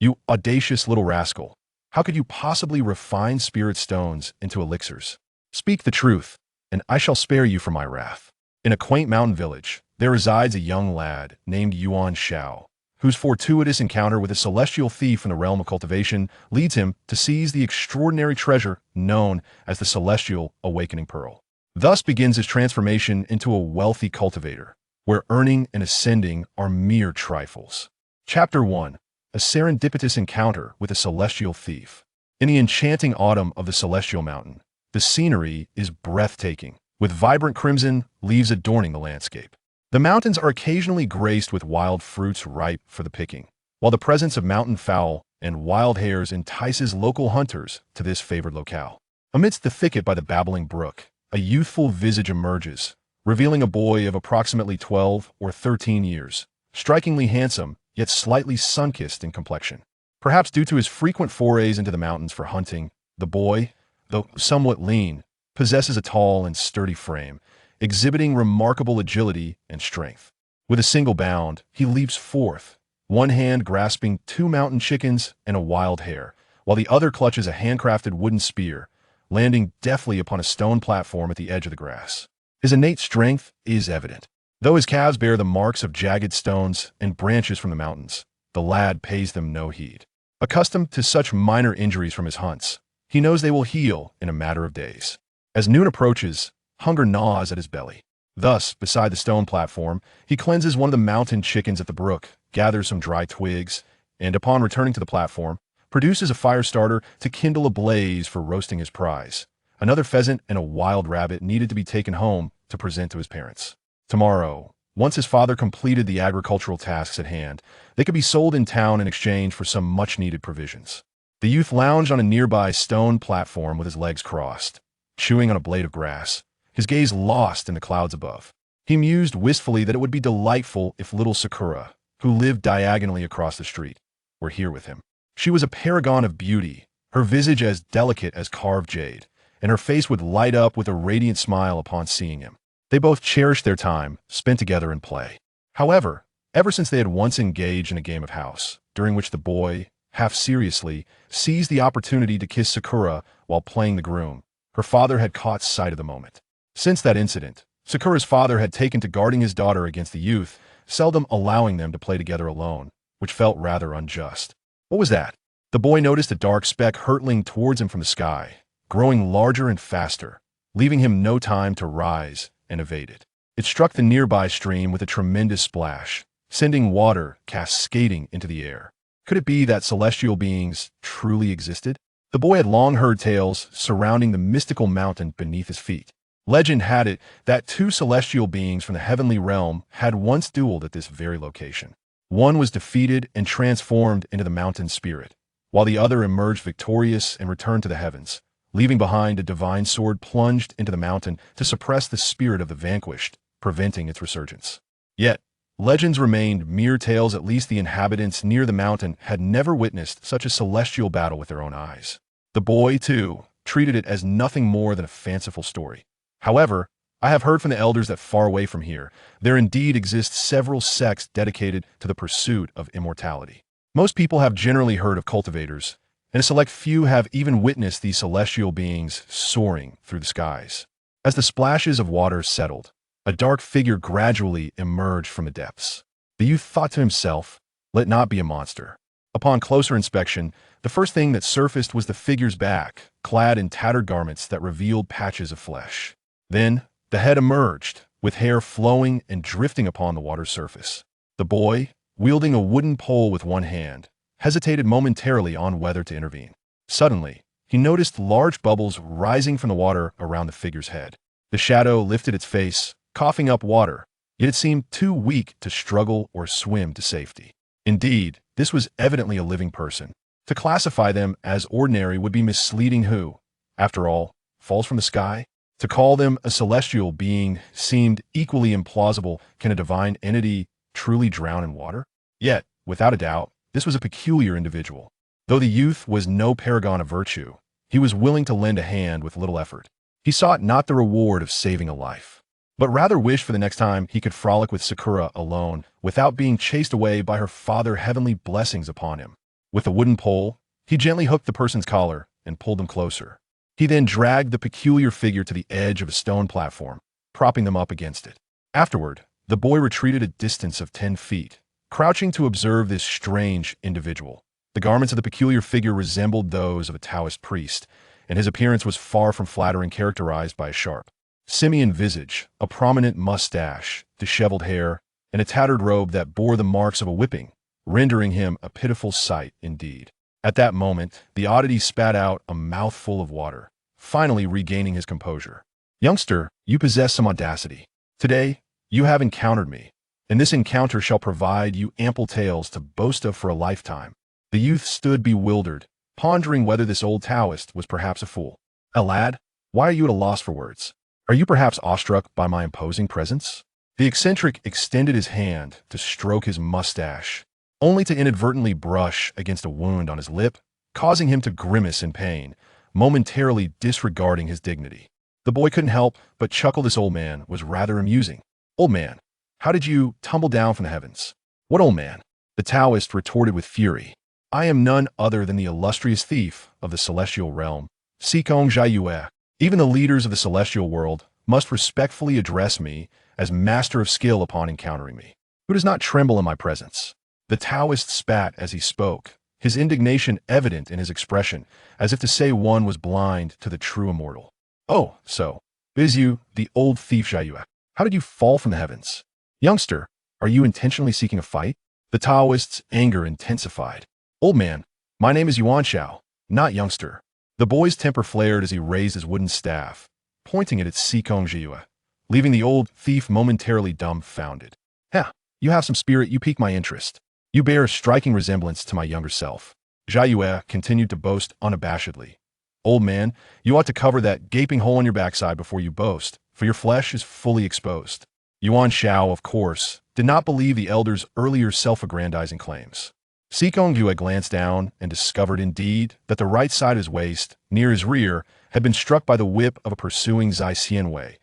"You audacious little rascal! How could you possibly refine spirit stones into elixirs? Speak the truth, and I shall spare you from my wrath." In a quaint mountain village, there resides a young lad named Yuan Xiao, whose fortuitous encounter with a celestial thief from the realm of cultivation leads him to seize the extraordinary treasure known as the celestial awakening pearl. Thus begins his transformation into a wealthy cultivator, where earning and ascending are mere trifles. Chapter 1. A serendipitous encounter with a celestial thief. In the enchanting autumn of the celestial mountain, the scenery is breathtaking, with vibrant crimson leaves adorning the landscape. The mountains are occasionally graced with wild fruits ripe for the picking, while the presence of mountain fowl and wild hares entices local hunters to this favored locale. Amidst the thicket by the babbling brook, a youthful visage emerges, revealing a boy of approximately 12 or 13 years, strikingly handsome, yet slightly sun-kissed in complexion. Perhaps due to his frequent forays into the mountains for hunting, the boy, though somewhat lean, possesses a tall and sturdy frame, exhibiting remarkable agility and strength. With a single bound, he leaps forth, one hand grasping 2 mountain chickens and a wild hare, while the other clutches a handcrafted wooden spear, landing deftly upon a stone platform at the edge of the grass. His innate strength is evident. Though his calves bear the marks of jagged stones and branches from the mountains, the lad pays them no heed. Accustomed to such minor injuries from his hunts, he knows they will heal in a matter of days. As noon approaches, hunger gnaws at his belly. Thus, beside the stone platform, he cleanses one of the mountain chickens at the brook, gathers some dry twigs, and upon returning to the platform, produces a fire starter to kindle a blaze for roasting his prize. Another pheasant and a wild rabbit needed to be taken home to present to his parents. Tomorrow, once his father completed the agricultural tasks at hand, they could be sold in town in exchange for some much-needed provisions. The youth lounged on a nearby stone platform with his legs crossed, chewing on a blade of grass, his gaze lost in the clouds above. He mused wistfully that it would be delightful if little Sakura, who lived diagonally across the street, were here with him. She was a paragon of beauty, her visage as delicate as carved jade, and her face would light up with a radiant smile upon seeing him. They both cherished their time spent together in play. However, ever since they had once engaged in a game of house, during which the boy, half seriously, seized the opportunity to kiss Sakura while playing the groom, her father had caught sight of the moment. Since that incident, Sakura's father had taken to guarding his daughter against the youth, seldom allowing them to play together alone, which felt rather unjust. What was that? The boy noticed a dark speck hurtling towards him from the sky, growing larger and faster, leaving him no time to rise and evade it. It struck the nearby stream with a tremendous splash, sending water cascading into the air. Could it be that celestial beings truly existed? The boy had long heard tales surrounding the mystical mountain beneath his feet. Legend had it that 2 celestial beings from the heavenly realm had once dueled at this very location. One was defeated and transformed into the mountain spirit, while the other emerged victorious and returned to the heavens, leaving behind a divine sword plunged into the mountain to suppress the spirit of the vanquished, preventing its resurgence. Yet, legends remained mere tales. At least the inhabitants near the mountain had never witnessed such a celestial battle with their own eyes. The boy, too, treated it as nothing more than a fanciful story. However, I have heard from the elders that far away from here, there indeed exist several sects dedicated to the pursuit of immortality. Most people have generally heard of cultivators, and a select few have even witnessed these celestial beings soaring through the skies. As the splashes of water settled, a dark figure gradually emerged from the depths. The youth thought to himself, "Let not be a monster." Upon closer inspection, the first thing that surfaced was the figure's back, clad in tattered garments that revealed patches of flesh. Then, the head emerged, with hair flowing and drifting upon the water's surface. The boy, wielding a wooden pole with one hand, hesitated momentarily on whether to intervene. Suddenly, he noticed large bubbles rising from the water around the figure's head. The shadow lifted its face, coughing up water, yet it seemed too weak to struggle or swim to safety. Indeed, this was evidently a living person. To classify them as ordinary would be misleading. Who, after all, falls from the sky? To call them a celestial being seemed equally implausible. Can a divine entity truly drown in water? Yet, without a doubt, this was a peculiar individual. Though the youth was no paragon of virtue, he was willing to lend a hand with little effort. He sought not the reward of saving a life, but rather wished for the next time he could frolic with Sakura alone without being chased away by her father. Heavenly blessings upon him. With a wooden pole, he gently hooked the person's collar and pulled them closer. He then dragged the peculiar figure to the edge of a stone platform, propping them up against it. Afterward, the boy retreated a distance of 10 feet, crouching to observe this strange individual. The garments of the peculiar figure resembled those of a Taoist priest, and his appearance was far from flattering, characterized by a sharp, simian visage, a prominent mustache, disheveled hair, and a tattered robe that bore the marks of a whipping, rendering him a pitiful sight indeed. At that moment, the oddity spat out a mouthful of water, finally regaining his composure. "Youngster, you possess some audacity. Today, you have encountered me, and this encounter shall provide you ample tales to boast of for a lifetime." The youth stood bewildered, pondering whether this old Taoist was perhaps a fool. "Lad, why are you at a loss for words? Are you perhaps awestruck by my imposing presence?" The eccentric extended his hand to stroke his mustache, only to inadvertently brush against a wound on his lip, causing him to grimace in pain, momentarily disregarding his dignity. The boy couldn't help but chuckle. This old man was rather amusing. "Old man, how did you tumble down from the heavens?" "What old man?" The Taoist retorted with fury. "I am none other than the illustrious thief of the celestial realm, Sikong Jiayue. Even the leaders of the celestial world must respectfully address me as master of skill upon encountering me. Who does not tremble in my presence?" The Taoist spat as he spoke, his indignation evident in his expression, as if to say one was blind to the true immortal. "Oh, so it is you, the old thief Jiayue. How did you fall from the heavens? Youngster, are you intentionally seeking a fight?" The Taoist's anger intensified. "Old man, my name is Yuan Xiao, not youngster." The boy's temper flared as he raised his wooden staff, pointing it at Sikong Jiayue, leaving the old thief momentarily dumbfounded. "Heh, you have some spirit. You pique my interest. You bear a striking resemblance to my younger self." Jiayue continued to boast unabashedly. "Old man, you ought to cover that gaping hole in your backside before you boast, for your flesh is fully exposed." Yuan Xiao, of course, did not believe the elder's earlier self-aggrandizing claims. Sikong Jiayue glanced down and discovered indeed that the right side of his waist, near his rear, had been struck by the whip of a pursuing Zai Xianwei,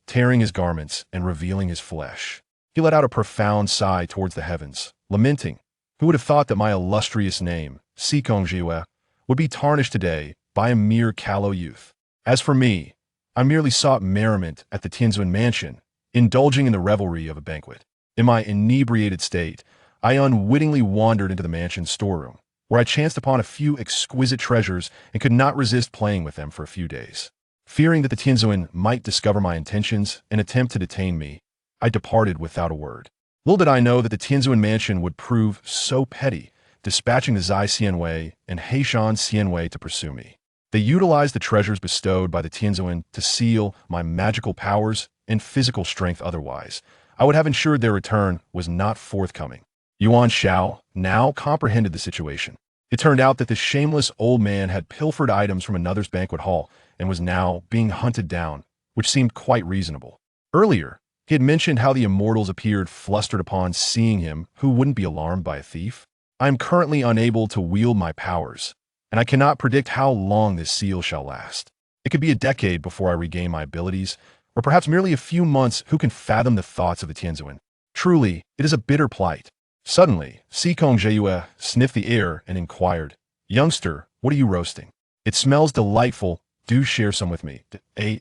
tearing his garments and revealing his flesh. He let out a profound sigh towards the heavens, lamenting, "Who would have thought that my illustrious name, Sikong Jiayue, would be tarnished today by a mere callow youth? As for me, I merely sought merriment at the Tianzuan mansion, indulging in the revelry of a banquet. In my inebriated state, I unwittingly wandered into the mansion's storeroom, where I chanced upon a few exquisite treasures and could not resist playing with them for a few days. Fearing that the Tianzuan might discover my intentions and attempt to detain me, I departed without a word. Little did I know that the Tianzuan mansion would prove so petty, dispatching the Zai Xianwei and Heishan Xianwei to pursue me. They utilized the treasures bestowed by the Tianzuan to seal my magical powers and physical strength. Otherwise, I would have ensured their return was not forthcoming." Yuan Xiao now comprehended the situation. It turned out that the shameless old man had pilfered items from another's banquet hall and was now being hunted down, which seemed quite reasonable. Earlier, he had mentioned how the immortals appeared flustered upon seeing him. Who wouldn't be alarmed by a thief? I am currently unable to wield my powers, and I cannot predict how long this seal shall last. It could be a decade before I regain my abilities, or perhaps merely a few months. Who can fathom the thoughts of the Tianzuan? Truly, it is a bitter plight. Suddenly, Sikong Jiayue sniffed the air and inquired, "Youngster, what are you roasting? It smells delightful. Do share some with me."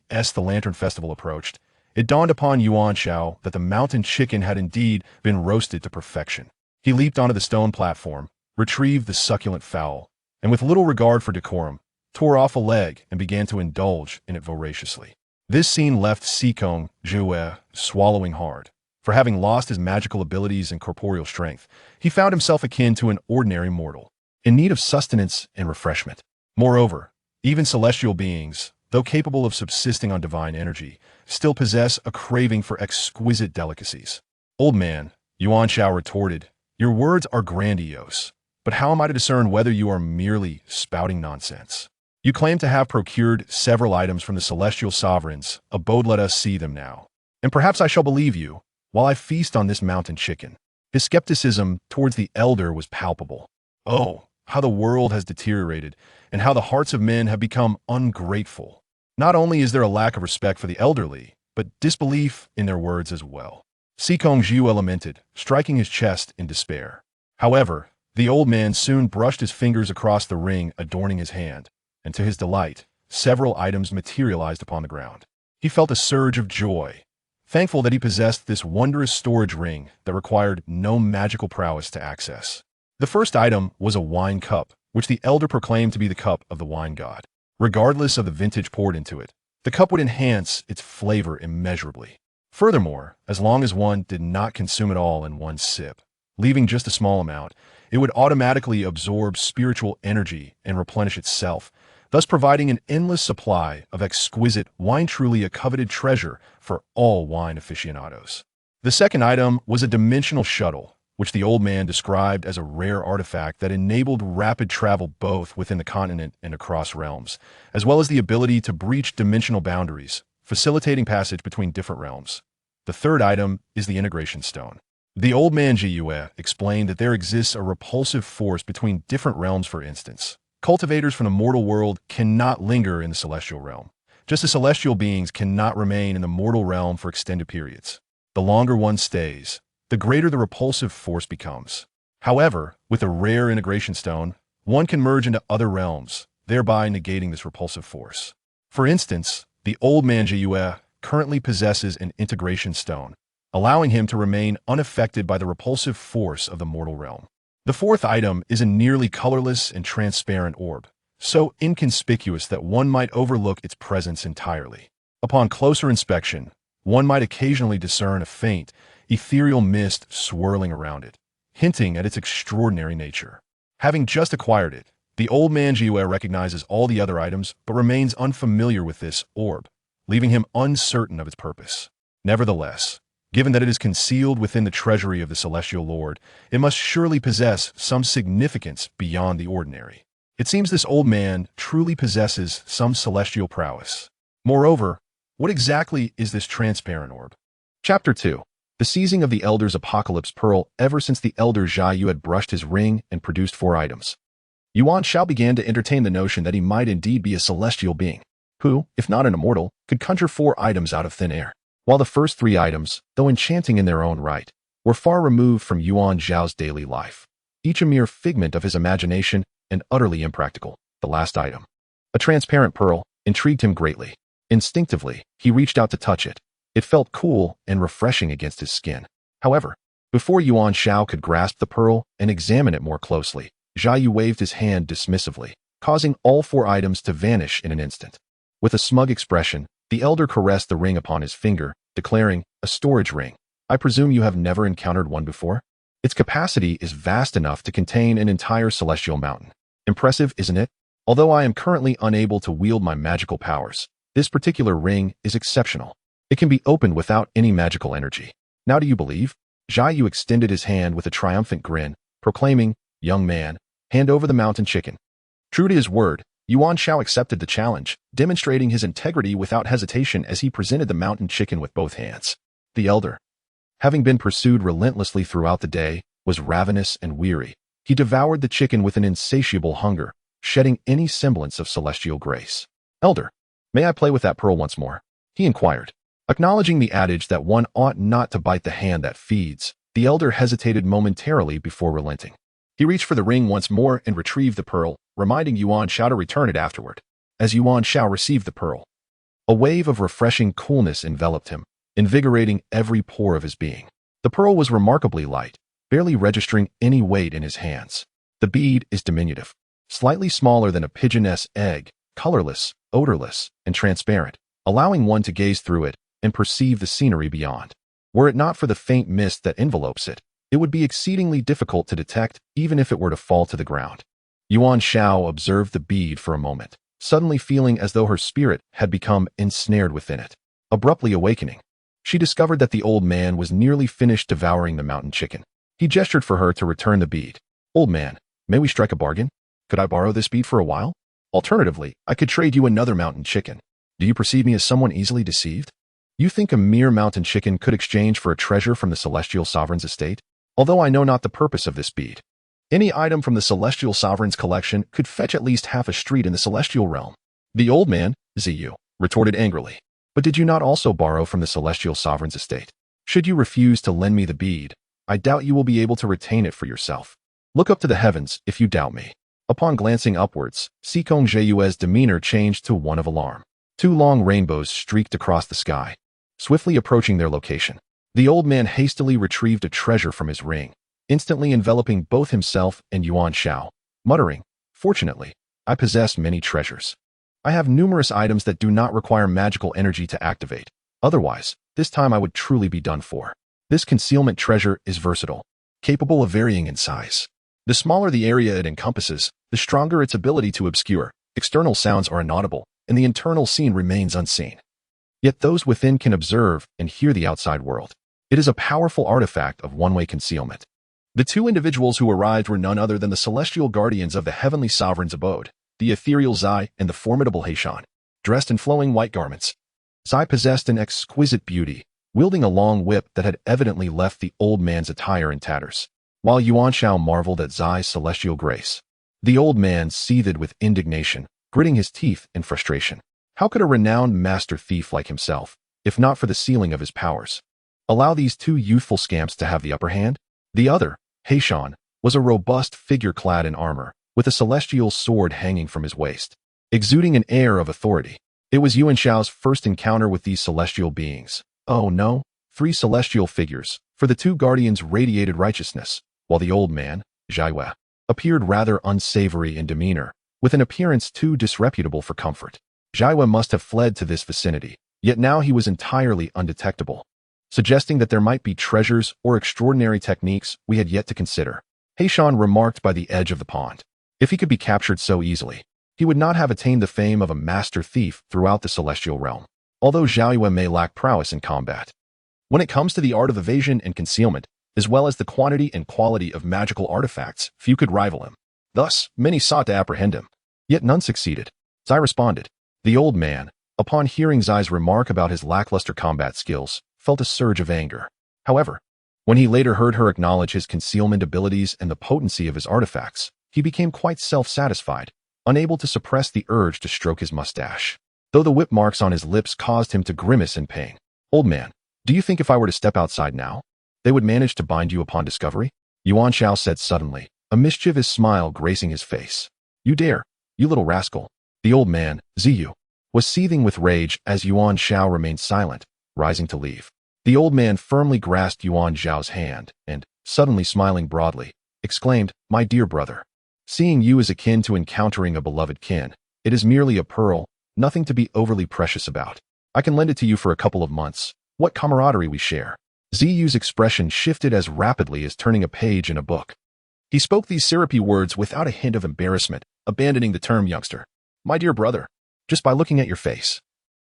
As the Lantern Festival approached, it dawned upon Yuan Xiao that the mountain chicken had indeed been roasted to perfection. He leaped onto the stone platform, retrieved the succulent fowl, and with little regard for decorum, tore off a leg and began to indulge in it voraciously. This scene left Sikong Jiayue swallowing hard. For having lost his magical abilities and corporeal strength, he found himself akin to an ordinary mortal, in need of sustenance and refreshment. Moreover, even celestial beings, though capable of subsisting on divine energy, still possess a craving for exquisite delicacies. "Old man," Yuan Xiao retorted, "your words are grandiose, but how am I to discern whether you are merely spouting nonsense? You claim to have procured several items from the celestial sovereign's abode. Let us see them now, and perhaps I shall believe you, while I feast on this mountain chicken." His skepticism towards the elder was palpable. Oh, how the world has deteriorated, and how the hearts of men have become ungrateful. Not only is there a lack of respect for the elderly, but disbelief in their words as well. Sikong Jiayue lamented, striking his chest in despair. However, The old man soon brushed his fingers across the ring adorning his hand, and to his delight, several items materialized upon the ground. He felt a surge of joy, thankful that he possessed this wondrous storage ring that required no magical prowess to access. The first item was a wine cup, which the elder proclaimed to be the cup of the wine god. Regardless of the vintage poured into it, the cup would enhance its flavor immeasurably. Furthermore, as long as one did not consume it all in one sip, leaving just a small amount, it would automatically absorb spiritual energy and replenish itself, thus providing an endless supply of exquisite wine, truly a coveted treasure for all wine aficionados. The second item was a dimensional shuttle, which the old man described as a rare artifact that enabled rapid travel both within the continent and across realms, as well as the ability to breach dimensional boundaries, facilitating passage between different realms. The third item is the integration stone. The old man Jiue explained that there exists a repulsive force between different realms. For instance, cultivators from the mortal world cannot linger in the celestial realm, just as celestial beings cannot remain in the mortal realm for extended periods. The longer one stays, the greater the repulsive force becomes. However, with a rare integration stone, one can merge into other realms, thereby negating this repulsive force. For instance, the old man Jiue currently possesses an integration stone, allowing him to remain unaffected by the repulsive force of the mortal realm. The fourth item is a nearly colorless and transparent orb, so inconspicuous that one might overlook its presence entirely. Upon closer inspection, one might occasionally discern a faint, ethereal mist swirling around it, hinting at its extraordinary nature. Having just acquired it, the old man Jiue recognizes all the other items but remains unfamiliar with this orb, leaving him uncertain of its purpose. Nevertheless, given that it is concealed within the treasury of the Celestial Lord, it must surely possess some significance beyond the ordinary. It seems this old man truly possesses some celestial prowess. Moreover, what exactly is this transparent orb? Chapter 2. The seizing of the Elder's Apocalypse Pearl. Ever since the Elder Xiao had brushed his ring and produced 4 items, Yuan Xiao began to entertain the notion that he might indeed be a celestial being, who, if not an immortal, could conjure 4 items out of thin air. While the first 3 items, though enchanting in their own right, were far removed from Yuan Xiao's daily life, each a mere figment of his imagination and utterly impractical. The last item, a transparent pearl, intrigued him greatly. Instinctively, he reached out to touch it. It felt cool and refreshing against his skin. However, before Yuan Xiao could grasp the pearl and examine it more closely, Xiao waved his hand dismissively, causing all 4 items to vanish in an instant. With a smug expression, the elder caressed the ring upon his finger, declaring, "A storage ring. I presume you have never encountered one before? Its capacity is vast enough to contain an entire celestial mountain. Impressive, isn't it? Although I am currently unable to wield my magical powers, this particular ring is exceptional. It can be opened without any magical energy. Now do you believe?" Xiao extended his hand with a triumphant grin, proclaiming, "Young man, hand over the mountain chicken." True to his word, Yuan Xiao accepted the challenge, demonstrating his integrity without hesitation as he presented the mountain chicken with both hands. The elder, having been pursued relentlessly throughout the day, was ravenous and weary. He devoured the chicken with an insatiable hunger, shedding any semblance of celestial grace. "Elder, may I play with that pearl once more?" he inquired. Acknowledging the adage that one ought not to bite the hand that feeds, the elder hesitated momentarily before relenting. He reached for the ring once more and retrieved the pearl, reminding Yuan Xiao to return it afterward. As Yuan Xiao received the pearl, a wave of refreshing coolness enveloped him, invigorating every pore of his being. The pearl was remarkably light, barely registering any weight in his hands. The bead is diminutive, slightly smaller than a pigeon's egg, colorless, odorless, and transparent, allowing one to gaze through it and perceive the scenery beyond. Were it not for the faint mist that envelopes it, it would be exceedingly difficult to detect even if it were to fall to the ground. Yuan Xiao observed the bead for a moment, suddenly feeling as though her spirit had become ensnared within it. Abruptly awakening, she discovered that the old man was nearly finished devouring the mountain chicken. He gestured for her to return the bead. "Old man, may we strike a bargain? Could I borrow this bead for a while? Alternatively, I could trade you another mountain chicken. Do you perceive me as someone easily deceived? You think a mere mountain chicken could exchange for a treasure from the Celestial Sovereign's estate? Although I know not the purpose of this bead. Any item from the Celestial Sovereign's collection could fetch at least half a street in the celestial realm." The old man, Ziyu, retorted angrily. "But did you not also borrow from the Celestial Sovereign's estate? Should you refuse to lend me the bead, I doubt you will be able to retain it for yourself." Look up to the heavens if you doubt me. Upon glancing upwards, Sikong Jeyue's demeanor changed to one of alarm. Two long rainbows streaked across the sky, swiftly approaching their location. The old man hastily retrieved a treasure from his ring, instantly enveloping both himself and Yuan Xiao, muttering, "Fortunately, I possess many treasures. I have numerous items that do not require magical energy to activate. Otherwise, this time I would truly be done for. This concealment treasure is versatile, capable of varying in size. The smaller the area it encompasses, the stronger its ability to obscure. External sounds are inaudible, and the internal scene remains unseen. Yet those within can observe and hear the outside world. It is a powerful artifact of one-way concealment." The two individuals who arrived were none other than the celestial guardians of the heavenly sovereign's abode, the ethereal Zai and the formidable Heishan, dressed in flowing white garments. Zai possessed an exquisite beauty, wielding a long whip that had evidently left the old man's attire in tatters, while Yuan Xiao marveled at Zai's celestial grace. The old man seethed with indignation, gritting his teeth in frustration. How could a renowned master thief like himself, if not for the ceiling of his powers, allow these two youthful scamps to have the upper hand? The other, Heishan, was a robust figure clad in armor, with a celestial sword hanging from his waist, exuding an air of authority. It was Yuan Xiao's first encounter with these celestial beings. Oh no, three celestial figures, for the two guardians radiated righteousness, while the old man, Jiayue, appeared rather unsavory in demeanor, with an appearance too disreputable for comfort. Jiayue must have fled to this vicinity, yet now he was entirely undetectable, suggesting that there might be treasures or extraordinary techniques we had yet to consider. Heishan remarked by the edge of the pond. If he could be captured so easily, he would not have attained the fame of a master thief throughout the celestial realm, although Jiayue may lack prowess in combat. When it comes to the art of evasion and concealment, as well as the quantity and quality of magical artifacts, few could rival him. Thus, many sought to apprehend him, yet none succeeded. Zai responded. The old man, upon hearing Zai's remark about his lackluster combat skills, felt a surge of anger. However, when he later heard her acknowledge his concealment abilities and the potency of his artifacts, he became quite self-satisfied, unable to suppress the urge to stroke his mustache, though the whip marks on his lips caused him to grimace in pain. "Old man, do you think if I were to step outside now, they would manage to bind you upon discovery?" Yuan Xiao said suddenly, a mischievous smile gracing his face. "You dare, you little rascal." The old man, Ziyu, was seething with rage as Yuan Xiao remained silent, rising to leave. The old man firmly grasped Yuan Xiao's hand and, suddenly smiling broadly, exclaimed, "My dear brother, seeing you is akin to encountering a beloved kin. It is merely a pearl, nothing to be overly precious about. I can lend it to you for a couple of months. What camaraderie we share." Ziyu's expression shifted as rapidly as turning a page in a book. He spoke these syrupy words without a hint of embarrassment, abandoning the term youngster. "My dear brother, just by looking at your face,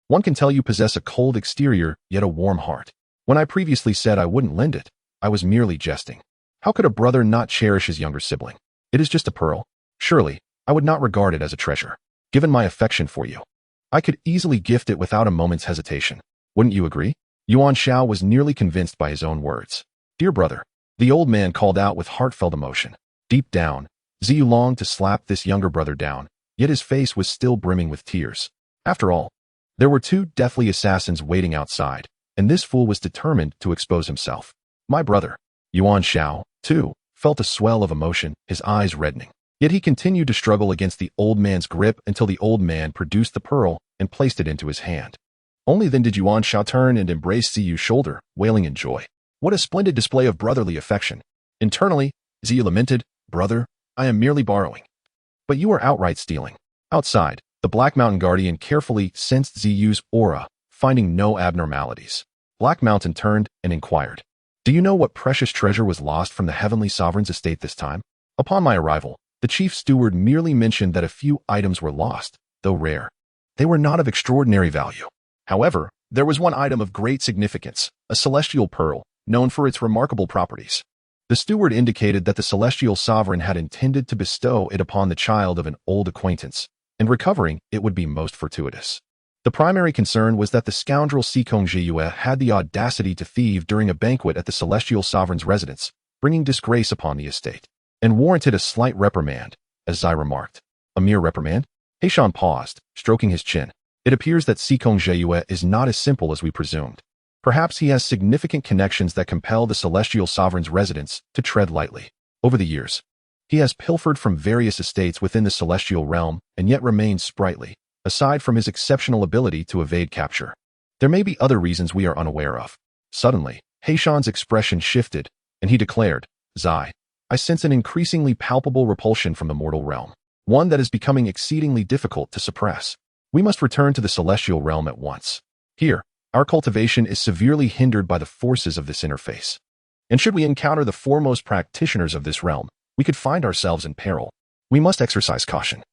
one can tell you possess a cold exterior yet a warm heart. When I previously said I wouldn't lend it, I was merely jesting. How could a brother not cherish his younger sibling? It is just a pearl. Surely, I would not regard it as a treasure. Given my affection for you, I could easily gift it without a moment's hesitation. Wouldn't you agree?" Yuan Xiao was nearly convinced by his own words. "Dear brother," the old man called out with heartfelt emotion. Deep down, Ziyu longed to slap this younger brother down, yet his face was still brimming with tears. After all, there were two deathly assassins waiting outside, and this fool was determined to expose himself. "My brother." Yuan Xiao, too, felt a swell of emotion, his eyes reddening. Yet he continued to struggle against the old man's grip until the old man produced the pearl and placed it into his hand. Only then did Yuan Xiao turn and embrace Ziyu's shoulder, wailing in joy. What a splendid display of brotherly affection. Internally, Ziyu lamented, "Brother, I am merely borrowing. But you are outright stealing." Outside, the Black Mountain Guardian carefully sensed Ziyu's aura, finding no abnormalities. Black Mountain turned and inquired, "Do you know what precious treasure was lost from the Heavenly Sovereign's estate this time?" Upon my arrival, the chief steward merely mentioned that a few items were lost, though rare. They were not of extraordinary value. However, there was one item of great significance, a celestial pearl, known for its remarkable properties. The steward indicated that the celestial sovereign had intended to bestow it upon the child of an old acquaintance, and recovering it would be most fortuitous. The primary concern was that the scoundrel Sikong Jeyue had the audacity to thieve during a banquet at the celestial sovereign's residence, bringing disgrace upon the estate, and warranted a slight reprimand, as Zai remarked. "A mere reprimand?" Heishan paused, stroking his chin. "It appears that Sikong Jeyue is not as simple as we presumed. Perhaps he has significant connections that compel the celestial sovereign's residence to tread lightly. Over the years, He has pilfered from various estates within the celestial realm and yet remains sprightly, aside from his exceptional ability to evade capture. There may be other reasons we are unaware of. Suddenly, Heishan's expression shifted, and he declared, Zai, I sense an increasingly palpable repulsion from the mortal realm, one that is becoming exceedingly difficult to suppress. We must return to the celestial realm at once. Here, our cultivation is severely hindered by the forces of this interface. And should we encounter the foremost practitioners of this realm, we could find ourselves in peril. We must exercise caution.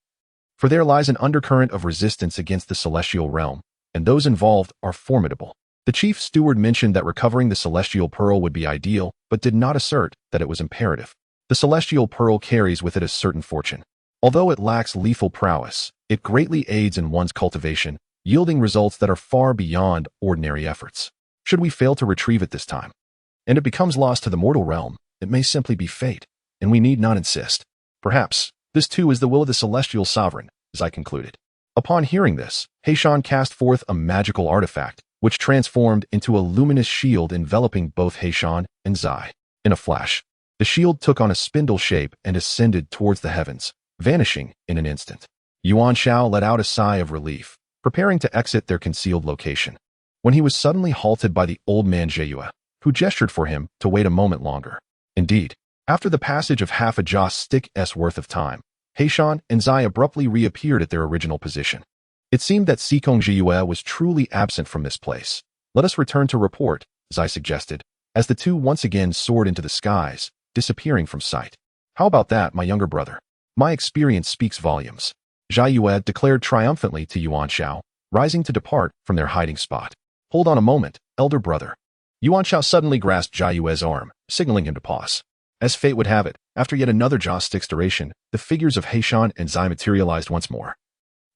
For there lies an undercurrent of resistance against the celestial realm, and those involved are formidable. The chief steward mentioned that recovering the celestial pearl would be ideal, but did not assert that it was imperative. The celestial pearl carries with it a certain fortune. Although it lacks lethal prowess, it greatly aids in one's cultivation, yielding results that are far beyond ordinary efforts. Should we fail to retrieve it this time, and it becomes lost to the mortal realm, it may simply be fate, and we need not insist. Perhaps, this too is the will of the celestial sovereign, as I concluded. Upon hearing this, Heishan cast forth a magical artifact, which transformed into a luminous shield enveloping both Heishan and Zai. In a flash, the shield took on a spindle shape and ascended towards the heavens, vanishing in an instant. Yuan Xiao let out a sigh of relief, preparing to exit their concealed location, when he was suddenly halted by the old man Zheyue, who gestured for him to wait a moment longer. Indeed, after the passage of half a joss stick's worth of time, Heishan and Zai abruptly reappeared at their original position. It seemed that Sikong Zheyue was truly absent from this place. Let us return to report, Zai suggested, as the two once again soared into the skies, disappearing from sight. How about that, my younger brother? My experience speaks volumes. Zheyue declared triumphantly to Yuan Xiao, rising to depart from their hiding spot. Hold on a moment, elder brother. Yuan Xiao suddenly grasped Zheyue's arm, signaling him to pause. As fate would have it, after yet another joss stick's duration, the figures of Heishan and Zai materialized once more.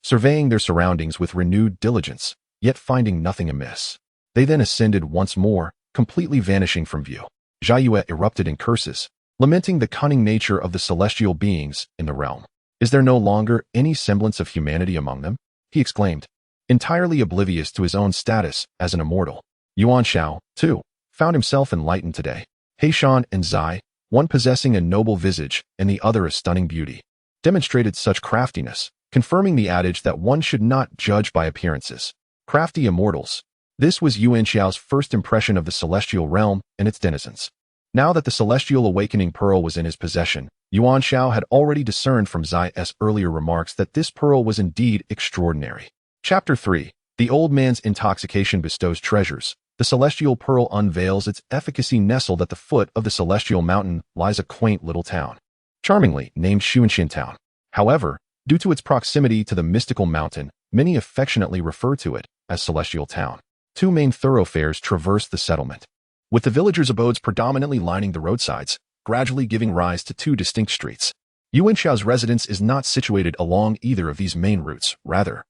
Surveying their surroundings with renewed diligence, yet finding nothing amiss, they then ascended once more, completely vanishing from view. Zheyue erupted in curses, lamenting the cunning nature of the celestial beings in the realm. Is there no longer any semblance of humanity among them? He exclaimed, entirely oblivious to his own status as an immortal. Yuan Xiao, too, found himself enlightened today. Heishan and Zai, one possessing a noble visage and the other a stunning beauty, demonstrated such craftiness, confirming the adage that one should not judge by appearances. Crafty immortals. This was Yuan Xiao's first impression of the celestial realm and its denizens. Now that the celestial awakening pearl was in his possession, Yuan Xiao had already discerned from Zai's earlier remarks that this pearl was indeed extraordinary. Chapter 3. The old man's intoxication bestows treasures. The celestial pearl unveils its efficacy. Nestled at the foot of the celestial mountain lies a quaint little town, charmingly named Xuanxian Town. However, due to its proximity to the mystical mountain, many affectionately refer to it as Celestial Town. Two main thoroughfares traverse the settlement, with the villagers' abodes predominantly lining the roadsides, gradually giving rise to two distinct streets. Yuan Xiao's residence is not situated along either of these main routes, rather,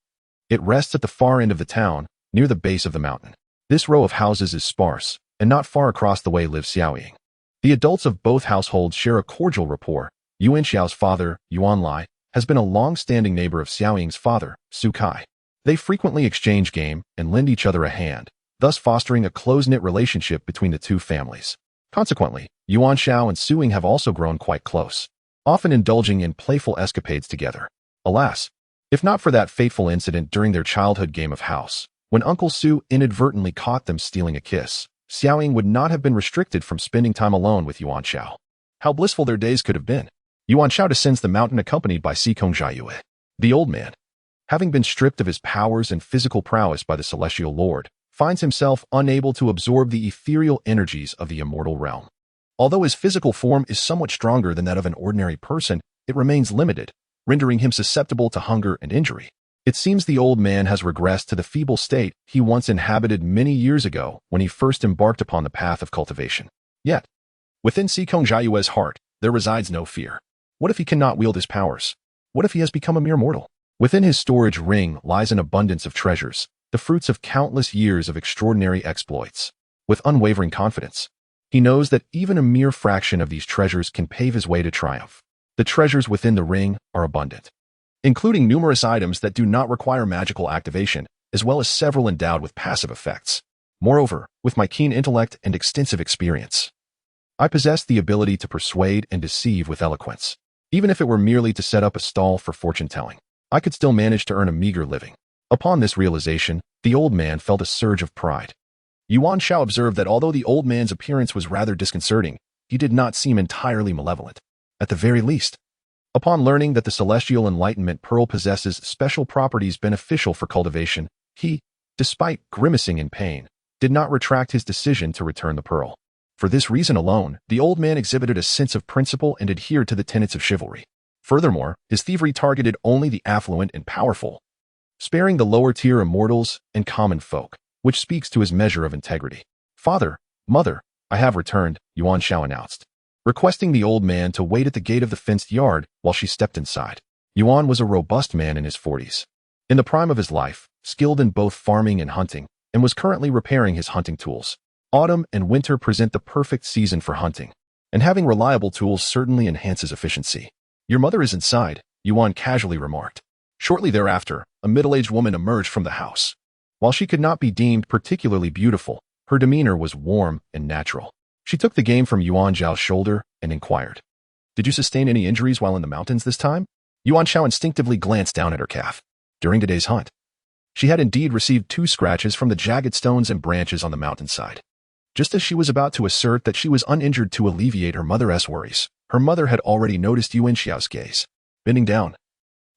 it rests at the far end of the town, near the base of the mountain. This row of houses is sparse, and not far across the way lives Xiaoying. The adults of both households share a cordial rapport. Yuan Xiao's father, Yuan Lai, has been a long-standing neighbor of Xiaoying's father, Su Kai. They frequently exchange game and lend each other a hand, thus fostering a close-knit relationship between the two families. Consequently, Yuan Xiao and Su Ying have also grown quite close, often indulging in playful escapades together. Alas, if not for that fateful incident during their childhood game of house, when Uncle Su inadvertently caught them stealing a kiss, Xiaoying would not have been restricted from spending time alone with Yuan Xiao. How blissful their days could have been. Yuan Xiao descends the mountain accompanied by Sikong Zheyue. The old man, having been stripped of his powers and physical prowess by the celestial lord, finds himself unable to absorb the ethereal energies of the immortal realm. Although his physical form is somewhat stronger than that of an ordinary person, it remains limited, rendering him susceptible to hunger and injury. It seems the old man has regressed to the feeble state he once inhabited many years ago when he first embarked upon the path of cultivation. Yet, within Sikong Zheyue's heart, there resides no fear. What if he cannot wield his powers? What if he has become a mere mortal? Within his storage ring lies an abundance of treasures, the fruits of countless years of extraordinary exploits. With unwavering confidence, he knows that even a mere fraction of these treasures can pave his way to triumph. The treasures within the ring are abundant, including numerous items that do not require magical activation, as well as several endowed with passive effects. Moreover, with my keen intellect and extensive experience, I possess the ability to persuade and deceive with eloquence. Even if it were merely to set up a stall for fortune-telling, I could still manage to earn a meager living. Upon this realization, the old man felt a surge of pride. Yuan Xiao observed that although the old man's appearance was rather disconcerting, he did not seem entirely malevolent. At the very least, upon learning that the celestial enlightenment pearl possesses special properties beneficial for cultivation, he, despite grimacing in pain, did not retract his decision to return the pearl. For this reason alone, the old man exhibited a sense of principle and adhered to the tenets of chivalry. Furthermore, his thievery targeted only the affluent and powerful, sparing the lower-tier immortals and common folk, which speaks to his measure of integrity. "Father, mother, I have returned," Yuan Xiao announced, requesting the old man to wait at the gate of the fenced yard while she stepped inside. Yuan was a robust man in his 40s, in the prime of his life, skilled in both farming and hunting, and was currently repairing his hunting tools. Autumn and winter present the perfect season for hunting, and having reliable tools certainly enhances efficiency. "Your mother is inside," Yuan casually remarked. Shortly thereafter, a middle-aged woman emerged from the house. While she could not be deemed particularly beautiful, her demeanor was warm and natural. She took the game from Yuan Xiao's shoulder and inquired, "Did you sustain any injuries while in the mountains this time?" Yuan Xiao instinctively glanced down at her calf. During today's hunt, she had indeed received 2 scratches from the jagged stones and branches on the mountainside. Just as she was about to assert that she was uninjured to alleviate her mother's worries, her mother had already noticed Yuan Xiao's gaze. Bending down,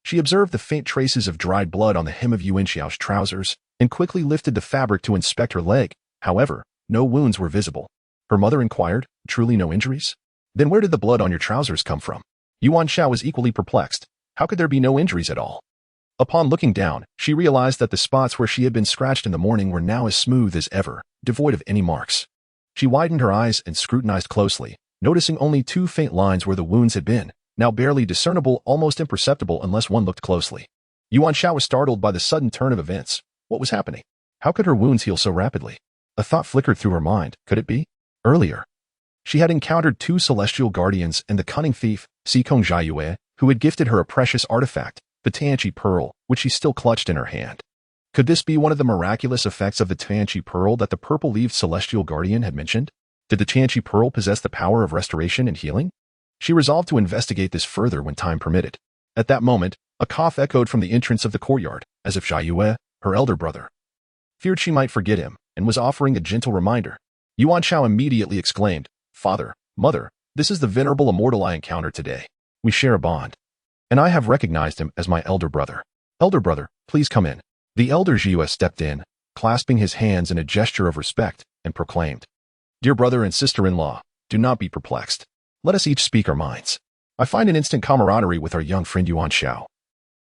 she observed the faint traces of dried blood on the hem of Yuan Xiao's trousers and quickly lifted the fabric to inspect her leg. However, no wounds were visible. Her mother inquired, "Truly no injuries? Then where did the blood on your trousers come from?" Yuan Xiao was equally perplexed. How could there be no injuries at all? Upon looking down, she realized that the spots where she had been scratched in the morning were now as smooth as ever, devoid of any marks. She widened her eyes and scrutinized closely, noticing only 2 faint lines where the wounds had been, now barely discernible, almost imperceptible unless one looked closely. Yuan Xiao was startled by the sudden turn of events. What was happening? How could her wounds heal so rapidly? A thought flickered through her mind. Could it be? Earlier, she had encountered 2 celestial guardians and the cunning thief, Sikong Jiayue, who had gifted her a precious artifact, the Tianqi Pearl, which she still clutched in her hand. Could this be one of the miraculous effects of the Tianqi Pearl that the purple-leaved celestial guardian had mentioned? Did the Tianqi Pearl possess the power of restoration and healing? She resolved to investigate this further when time permitted. At that moment, a cough echoed from the entrance of the courtyard, as if Jiayue, her elder brother, feared she might forget him, and was offering a gentle reminder. Yuan Xiao immediately exclaimed, "Father, mother, this is the venerable immortal I encountered today. We share a bond, and I have recognized him as my elder brother. Elder brother, please come in." The elder Jiayue stepped in, clasping his hands in a gesture of respect, and proclaimed, "Dear brother and sister-in-law, do not be perplexed. Let us each speak our minds. I find an instant camaraderie with our young friend Yuan Xiao,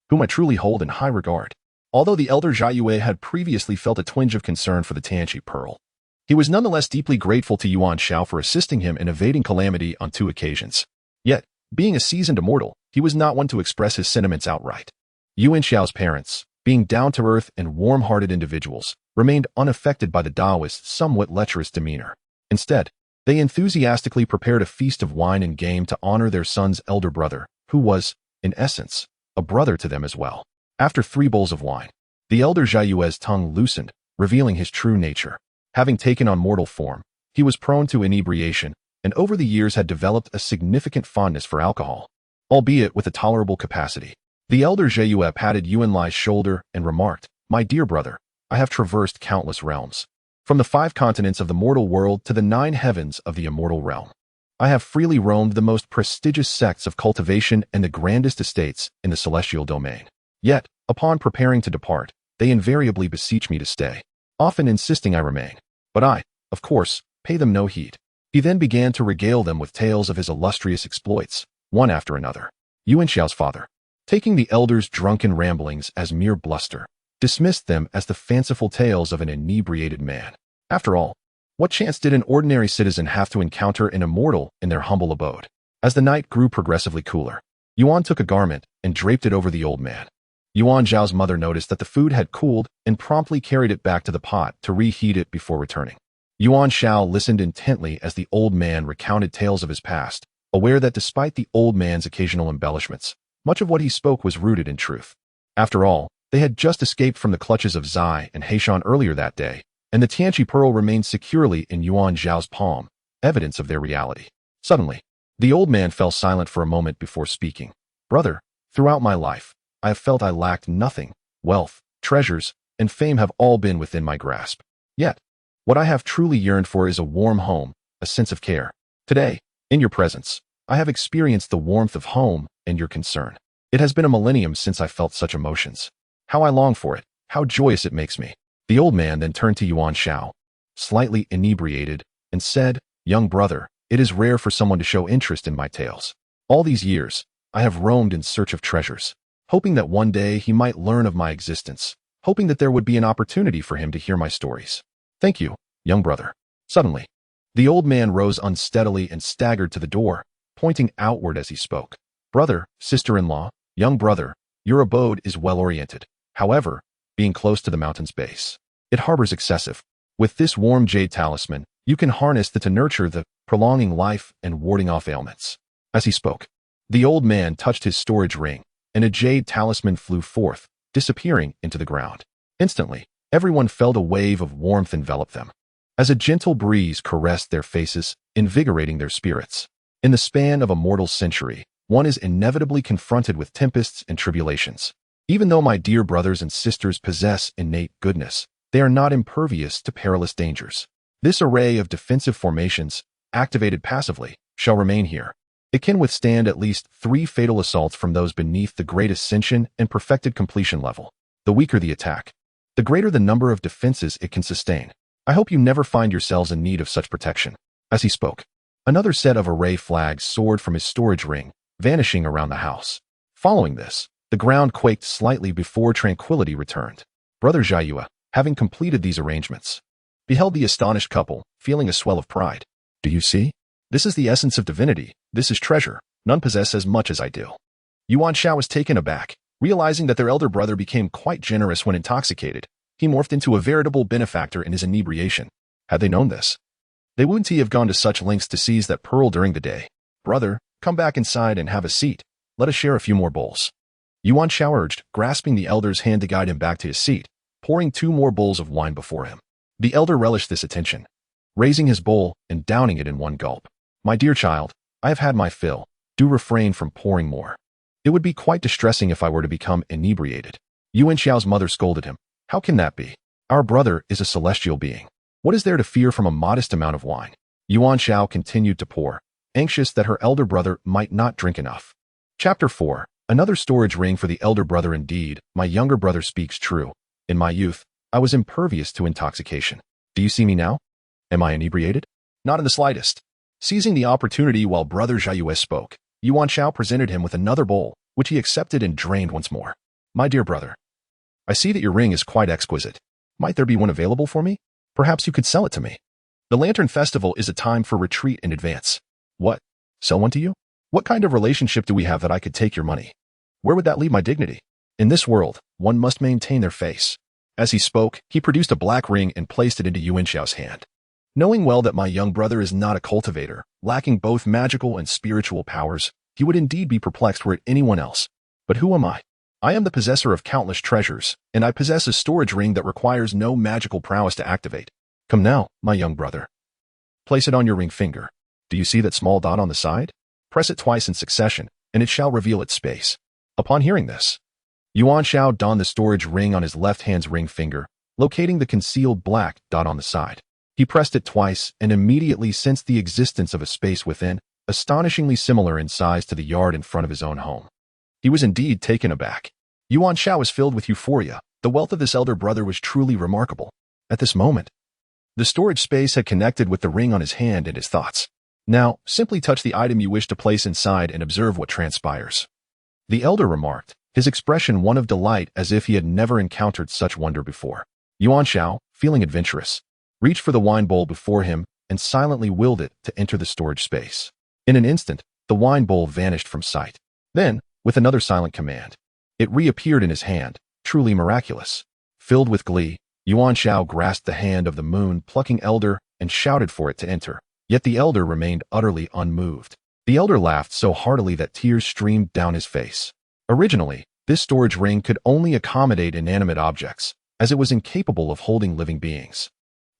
whom I truly hold in high regard." Although the elder Jiayue had previously felt a twinge of concern for the Tianqi Pearl, he was nonetheless deeply grateful to Yuan Xiao for assisting him in evading calamity on 2 occasions. Yet, being a seasoned immortal, he was not one to express his sentiments outright. Yuan Xiao's parents, being down-to-earth and warm-hearted individuals, remained unaffected by the Taoist's somewhat lecherous demeanor. Instead, they enthusiastically prepared a feast of wine and game to honor their son's elder brother, who was, in essence, a brother to them as well. After 3 bowls of wine, the elder Jiayue's tongue loosened, revealing his true nature. Having taken on mortal form, he was prone to inebriation, and over the years had developed a significant fondness for alcohol, albeit with a tolerable capacity. The elder Jiayue patted Yuan Lai's shoulder and remarked, "My dear brother, I have traversed countless realms, from the 5 continents of the mortal world to the 9 heavens of the immortal realm. I have freely roamed the most prestigious sects of cultivation and the grandest estates in the celestial domain. Yet, upon preparing to depart, they invariably beseech me to stay, often insisting I remain. But I, of course, pay them no heed." He then began to regale them with tales of his illustrious exploits, one after another. Yuan Xiao's father, taking the elders' drunken ramblings as mere bluster, dismissed them as the fanciful tales of an inebriated man. After all, what chance did an ordinary citizen have to encounter an immortal in their humble abode? As the night grew progressively cooler, Yuan took a garment and draped it over the old man. Yuan Xiao's mother noticed that the food had cooled and promptly carried it back to the pot to reheat it before returning. Yuan Xiao listened intently as the old man recounted tales of his past, aware that despite the old man's occasional embellishments, much of what he spoke was rooted in truth. After all, they had just escaped from the clutches of Zai and Heishan earlier that day, and the Tianqi Pearl remained securely in Yuan Xiao's palm, evidence of their reality. Suddenly, The old man fell silent for a moment before speaking. Brother, throughout my life, I have felt I lacked nothing. Wealth, treasures, and fame have all been within my grasp. Yet, what I have truly yearned for is a warm home, a sense of care. Today, in your presence, I have experienced the warmth of home and your concern. It has been a millennium since I felt such emotions. How I long for it, how joyous it makes me. The old man then turned to Yuan Xiao, slightly inebriated, and said, Young brother, it is rare for someone to show interest in my tales. All these years, I have roamed in search of treasures, hoping that one day he might learn of my existence, hoping that there would be an opportunity for him to hear my stories. Thank you, young brother. Suddenly, the old man rose unsteadily and staggered to the door, pointing outward as he spoke. Brother, sister-in-law, young brother, your abode is well-oriented. However, being close to the mountain's base, it harbors excessive. With this warm jade talisman, you can harness to nurture the prolonging life and warding off ailments. As he spoke, the old man touched his storage ring, and a jade talisman flew forth, disappearing into the ground. Instantly, everyone felt a wave of warmth envelop them, as a gentle breeze caressed their faces, invigorating their spirits. In the span of a mortal century, one is inevitably confronted with tempests and tribulations. Even though my dear brothers and sisters possess innate goodness, they are not impervious to perilous dangers. This array of defensive formations, activated passively, shall remain here. It can withstand at least 3 fatal assaults from those beneath the great ascension and perfected completion level. The weaker the attack, the greater the number of defenses it can sustain. I hope you never find yourselves in need of such protection. As he spoke, another set of array flags soared from his storage ring, vanishing around the house. Following this, the ground quaked slightly before tranquility returned. Brother Xiao, having completed these arrangements, beheld the astonished couple, feeling a swell of pride. Do you see? This is the essence of divinity. This is treasure. None possess as much as I do. Yuan Xiao was taken aback, realizing that their elder brother became quite generous when intoxicated. He morphed into a veritable benefactor in his inebriation. Had they known this, they wouldn't have gone to such lengths to seize that pearl during the day. Brother, come back inside and have a seat. Let us share a few more bowls. Yuan Xiao urged, grasping the elder's hand to guide him back to his seat, pouring 2 more bowls of wine before him. The elder relished this attention, raising his bowl and downing it in one gulp. My dear child, I have had my fill. Do refrain from pouring more. It would be quite distressing if I were to become inebriated. Yuan Xiao's mother scolded him. How can that be? Our brother is a celestial being. What is there to fear from a modest amount of wine? Yuan Xiao continued to pour, anxious that her elder brother might not drink enough. Chapter 4. Another storage ring for the elder brother. Indeed, my younger brother speaks true. In my youth, I was impervious to intoxication. Do you see me now? Am I inebriated? Not in the slightest. Seizing the opportunity while brother Xiao spoke, Yuan Xiao presented him with another bowl, which he accepted and drained once more. My dear brother, I see that your ring is quite exquisite. Might there be one available for me? Perhaps you could sell it to me. The Lantern Festival is a time for retreat in advance. What? Sell one to you? What kind of relationship do we have that I could take your money? Where would that leave my dignity? In this world, one must maintain their face. As he spoke, he produced a black ring and placed it into Yuan Xiao's hand. Knowing well that my young brother is not a cultivator, lacking both magical and spiritual powers, he would indeed be perplexed were it anyone else. But who am I? I am the possessor of countless treasures, and I possess a storage ring that requires no magical prowess to activate. Come now, my young brother. Place it on your ring finger. Do you see that small dot on the side? Press it twice in succession, and it shall reveal its space. Upon hearing this, Yuan Xiao donned the storage ring on his left hand's ring finger, locating the concealed black dot on the side. He pressed it twice and immediately sensed the existence of a space within, astonishingly similar in size to the yard in front of his own home. He was indeed taken aback. Yuan Xiao was filled with euphoria. The wealth of this elder brother was truly remarkable. At this moment, the storage space had connected with the ring on his hand and his thoughts. Now, simply touch the item you wish to place inside and observe what transpires. The elder remarked, his expression one of delight as if he had never encountered such wonder before. Yuan Xiao, feeling adventurous, reached for the wine bowl before him and silently willed it to enter the storage space. In an instant, the wine bowl vanished from sight. Then, with another silent command, it reappeared in his hand, truly miraculous. Filled with glee, Yuan Xiao grasped the hand of the moon-plucking elder and shouted for it to enter. Yet the elder remained utterly unmoved. The elder laughed so heartily that tears streamed down his face. Originally, this storage ring could only accommodate inanimate objects, as it was incapable of holding living beings.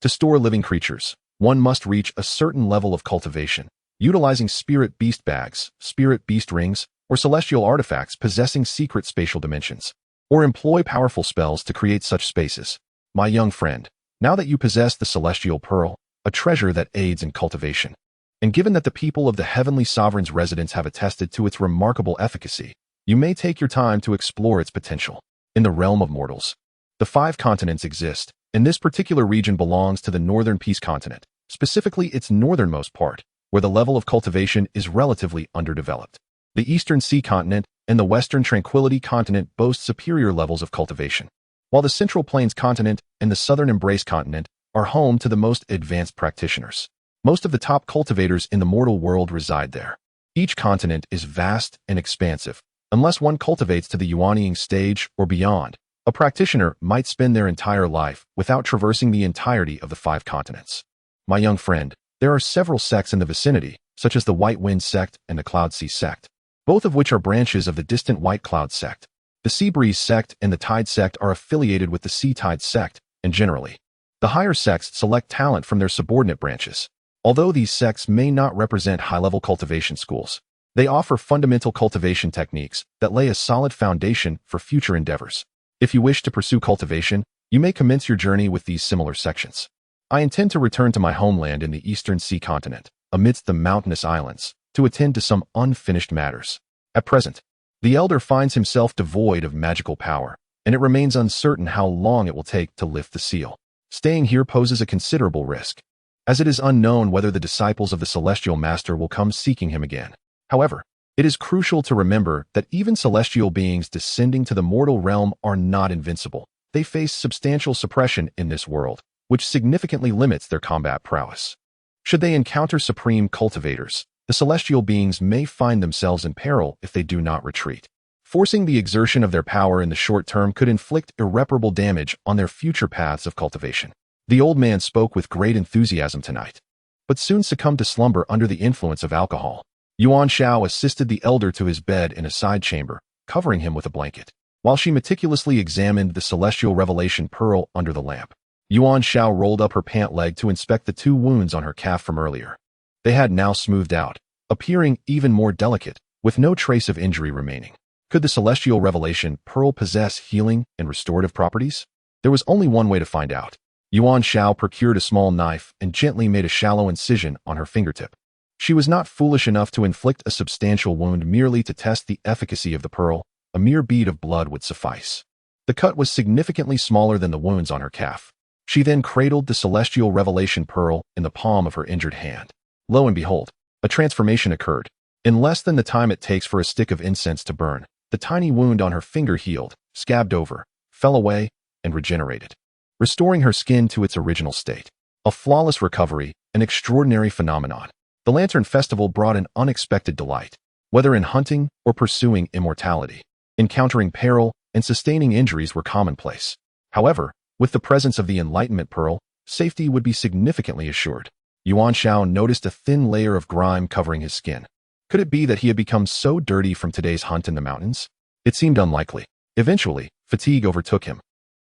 To store living creatures, one must reach a certain level of cultivation, utilizing spirit beast bags, spirit beast rings, or celestial artifacts possessing secret spatial dimensions, or employ powerful spells to create such spaces. My young friend, now that you possess the celestial pearl, a treasure that aids in cultivation, and given that the people of the heavenly sovereign's residence have attested to its remarkable efficacy, you may take your time to explore its potential. In the realm of mortals, the 5 continents exist, and this particular region belongs to the northern peace continent, specifically its northernmost part, where the level of cultivation is relatively underdeveloped. The eastern sea continent and the western tranquility continent boast superior levels of cultivation, while the central plains continent and the southern embrace continent are home to the most advanced practitioners. Most of the top cultivators in the mortal world reside there. Each continent is vast and expansive. Unless one cultivates to the Yuan stage or beyond, a practitioner might spend their entire life without traversing the entirety of the 5 continents. My young friend, there are several sects in the vicinity, such as the White Wind sect and the Cloud Sea sect, both of which are branches of the distant White Cloud sect. The Sea Breeze sect and the Tide sect are affiliated with the Sea Tide sect, and generally, the higher sects select talent from their subordinate branches. Although these sects may not represent high-level cultivation schools, they offer fundamental cultivation techniques that lay a solid foundation for future endeavors. If you wish to pursue cultivation, you may commence your journey with these similar sections. I intend to return to my homeland in the eastern sea continent, amidst the mountainous islands, to attend to some unfinished matters. At present, the elder finds himself devoid of magical power, and it remains uncertain how long it will take to lift the seal. Staying here poses a considerable risk, as it is unknown whether the disciples of the Celestial Master will come seeking him again. However, it is crucial to remember that even celestial beings descending to the mortal realm are not invincible. They face substantial suppression in this world, which significantly limits their combat prowess. Should they encounter supreme cultivators, the celestial beings may find themselves in peril if they do not retreat. Forcing the exertion of their power in the short term could inflict irreparable damage on their future paths of cultivation. The old man spoke with great enthusiasm tonight, but soon succumbed to slumber under the influence of alcohol. Yuan Xiao assisted the elder to his bed in a side chamber, covering him with a blanket, while she meticulously examined the celestial revelation pearl under the lamp. Yuan Xiao rolled up her pant leg to inspect the 2 wounds on her calf from earlier. They had now smoothed out, appearing even more delicate, with no trace of injury remaining. Could the celestial revelation pearl possess healing and restorative properties? There was only one way to find out. Yuan Xiao procured a small knife and gently made a shallow incision on her fingertip. She was not foolish enough to inflict a substantial wound merely to test the efficacy of the pearl. A mere bead of blood would suffice. The cut was significantly smaller than the wounds on her calf. She then cradled the celestial revelation pearl in the palm of her injured hand. Lo and behold, a transformation occurred. In less than the time it takes for a stick of incense to burn, the tiny wound on her finger healed, scabbed over, fell away, and regenerated, restoring her skin to its original state. A flawless recovery, an extraordinary phenomenon. The Lantern Festival brought an unexpected delight. Whether in hunting or pursuing immortality, encountering peril and sustaining injuries were commonplace. However, with the presence of the Enlightenment Pearl, safety would be significantly assured. Yuan Xiao noticed a thin layer of grime covering his skin. Could it be that he had become so dirty from today's hunt in the mountains? It seemed unlikely. Eventually, fatigue overtook him,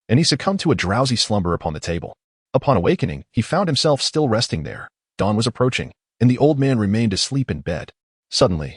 and he succumbed to a drowsy slumber upon the table. Upon awakening, he found himself still resting there. Dawn was approaching, and the old man remained asleep in bed. Suddenly,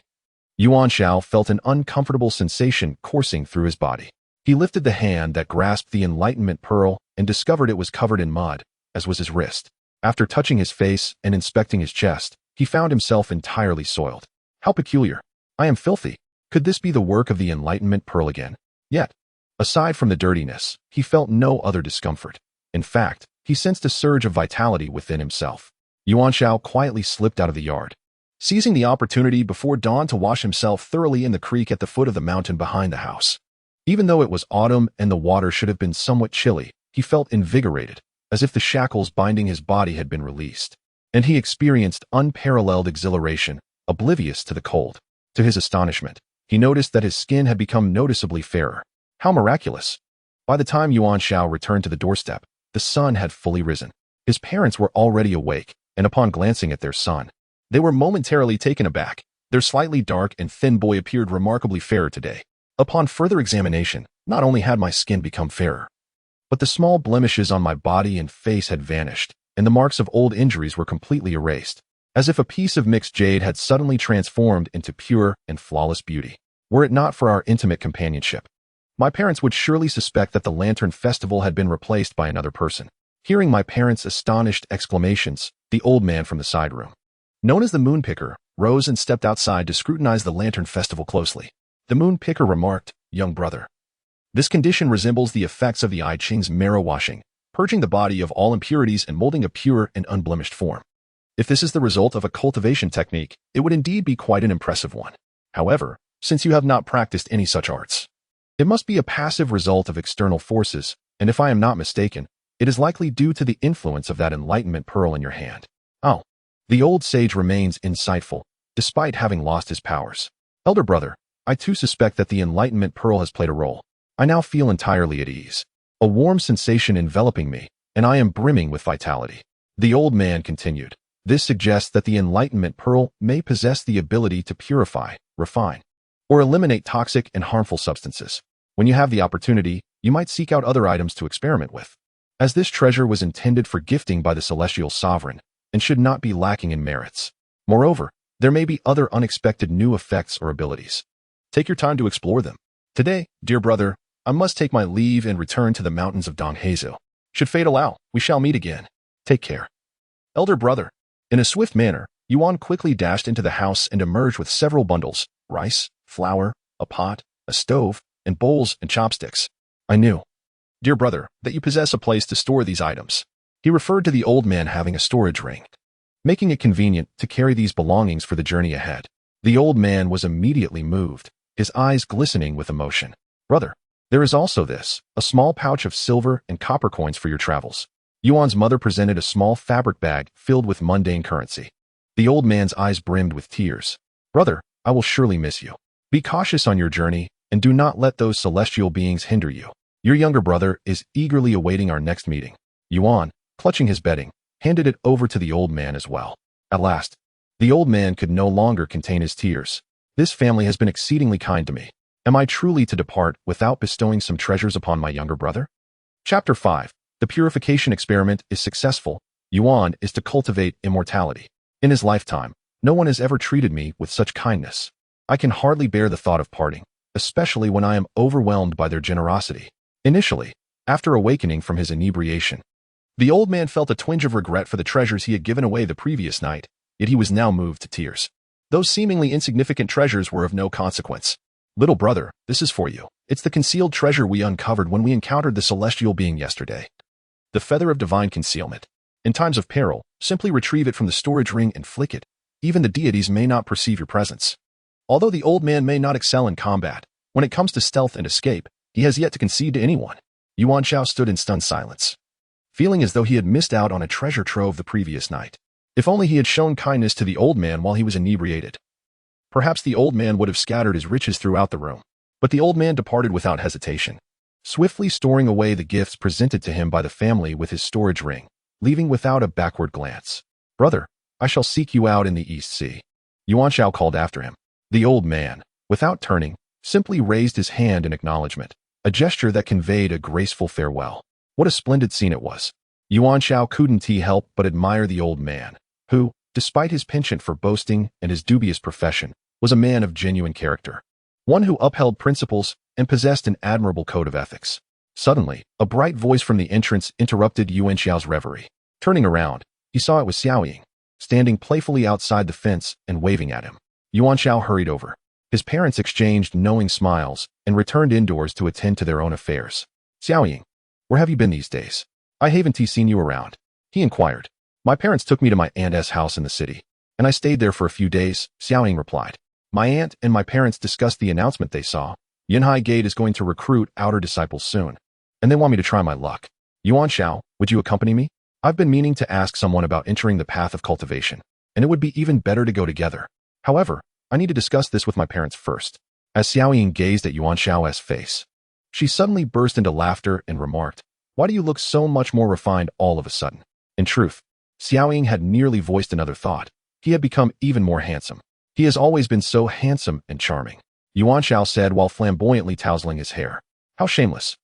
Yuan Xiao felt an uncomfortable sensation coursing through his body. He lifted the hand that grasped the Enlightenment Pearl and discovered it was covered in mud, as was his wrist. After touching his face and inspecting his chest, he found himself entirely soiled. How peculiar. I am filthy. Could this be the work of the Enlightenment Pearl again? Yet, aside from the dirtiness, he felt no other discomfort. In fact, he sensed a surge of vitality within himself. Yuan Xiao quietly slipped out of the yard, seizing the opportunity before dawn to wash himself thoroughly in the creek at the foot of the mountain behind the house. Even though it was autumn and the water should have been somewhat chilly, he felt invigorated, as if the shackles binding his body had been released, and he experienced unparalleled exhilaration, oblivious to the cold. To his astonishment, he noticed that his skin had become noticeably fairer. How miraculous! By the time Yuan Xiao returned to the doorstep, the sun had fully risen. His parents were already awake, and upon glancing at their son, they were momentarily taken aback. Their slightly dark and thin boy appeared remarkably fairer today. Upon further examination, not only had my skin become fairer, but the small blemishes on my body and face had vanished, and the marks of old injuries were completely erased. as if a piece of mixed jade had suddenly transformed into pure and flawless beauty. Were it not for our intimate companionship, my parents would surely suspect that the lantern festival had been replaced by another person. Hearing my parents' astonished exclamations, the old man from the side room, known as the moon picker, rose and stepped outside to scrutinize the lantern festival closely. The moon picker remarked, "Young brother, this condition resembles the effects of the I Ching's marrow washing, purging the body of all impurities and molding a pure and unblemished form. If this is the result of a cultivation technique, it would indeed be quite an impressive one. However, since you have not practiced any such arts, it must be a passive result of external forces, and if I am not mistaken, it is likely due to the influence of that enlightenment pearl in your hand." Oh, the old sage remains insightful, despite having lost his powers. Elder brother, I too suspect that the enlightenment pearl has played a role. I now feel entirely at ease, a warm sensation enveloping me, and I am brimming with vitality. The old man continued, "This suggests that the enlightenment pearl may possess the ability to purify, refine, or eliminate toxic and harmful substances. When you have the opportunity, you might seek out other items to experiment with, as this treasure was intended for gifting by the celestial sovereign and should not be lacking in merits. Moreover, there may be other unexpected new effects or abilities. Take your time to explore them. Today, dear brother, I must take my leave and return to the mountains of Donghaezo. Should fate allow, we shall meet again. Take care." Elder brother. In a swift manner, Yuan quickly dashed into the house and emerged with several bundles: rice, flour, a pot, a stove, and bowls and chopsticks. "I knew, dear brother, that you possess a place to store these items." He referred to the old man having a storage ring, making it convenient to carry these belongings for the journey ahead. The old man was immediately moved, his eyes glistening with emotion. "Brother, there is also this, a small pouch of silver and copper coins for your travels." Yuan's mother presented a small fabric bag filled with mundane currency. The old man's eyes brimmed with tears. "Brother, I will surely miss you. Be cautious on your journey, and do not let those celestial beings hinder you. Your younger brother is eagerly awaiting our next meeting." Yuan, clutching his bedding, handed it over to the old man as well. At last, the old man could no longer contain his tears. "This family has been exceedingly kind to me. Am I truly to depart without bestowing some treasures upon my younger brother?" Chapter 5. The Purification experiment is successful. Yuan is to cultivate immortality. In his lifetime, no one has ever treated me with such kindness. I can hardly bear the thought of parting, especially when I am overwhelmed by their generosity. Initially, after awakening from his inebriation, the old man felt a twinge of regret for the treasures he had given away the previous night, yet he was now moved to tears. Those seemingly insignificant treasures were of no consequence. "Little brother, this is for you. It's the concealed treasure we uncovered when we encountered the celestial being yesterday. The feather of divine concealment. In times of peril, simply retrieve it from the storage ring and flick it. Even the deities may not perceive your presence." Although the old man may not excel in combat, when it comes to stealth and escape, he has yet to concede to anyone. Yuan Xiao stood in stunned silence, feeling as though he had missed out on a treasure trove the previous night. If only he had shown kindness to the old man while he was inebriated. Perhaps the old man would have scattered his riches throughout the room. But the old man departed without hesitation, swiftly storing away the gifts presented to him by the family with his storage ring, leaving without a backward glance. "Brother, I shall seek you out in the East Sea." Yuan Xiao called after him. The old man, without turning, simply raised his hand in acknowledgement, a gesture that conveyed a graceful farewell. What a splendid scene it was. Yuan Xiao couldn't help but admire the old man, who, despite his penchant for boasting and his dubious profession, was a man of genuine character, one who upheld principles and possessed an admirable code of ethics. Suddenly, a bright voice from the entrance interrupted Yuan Xiao's reverie. Turning around, he saw it was Xiaoying, standing playfully outside the fence and waving at him. Yuan Xiao hurried over. His parents exchanged knowing smiles and returned indoors to attend to their own affairs. "Xiaoying, where have you been these days? I haven't seen you around," he inquired. "My parents took me to my aunt's house in the city, and I stayed there for a few days," Xiaoying replied. "My aunt and my parents discussed the announcement they saw. Yunhai Gate is going to recruit outer disciples soon, and they want me to try my luck. Yuan Xiao, would you accompany me? I've been meaning to ask someone about entering the path of cultivation, and it would be even better to go together. However, I need to discuss this with my parents first." As Xiaoying gazed at Yuan Xiao's face, she suddenly burst into laughter and remarked, "Why do you look so much more refined all of a sudden?" In truth, Xiaoying had nearly voiced another thought. He had become even more handsome. "He has always been so handsome and charming," Yuan Xiao said while flamboyantly tousling his hair. "How shameless."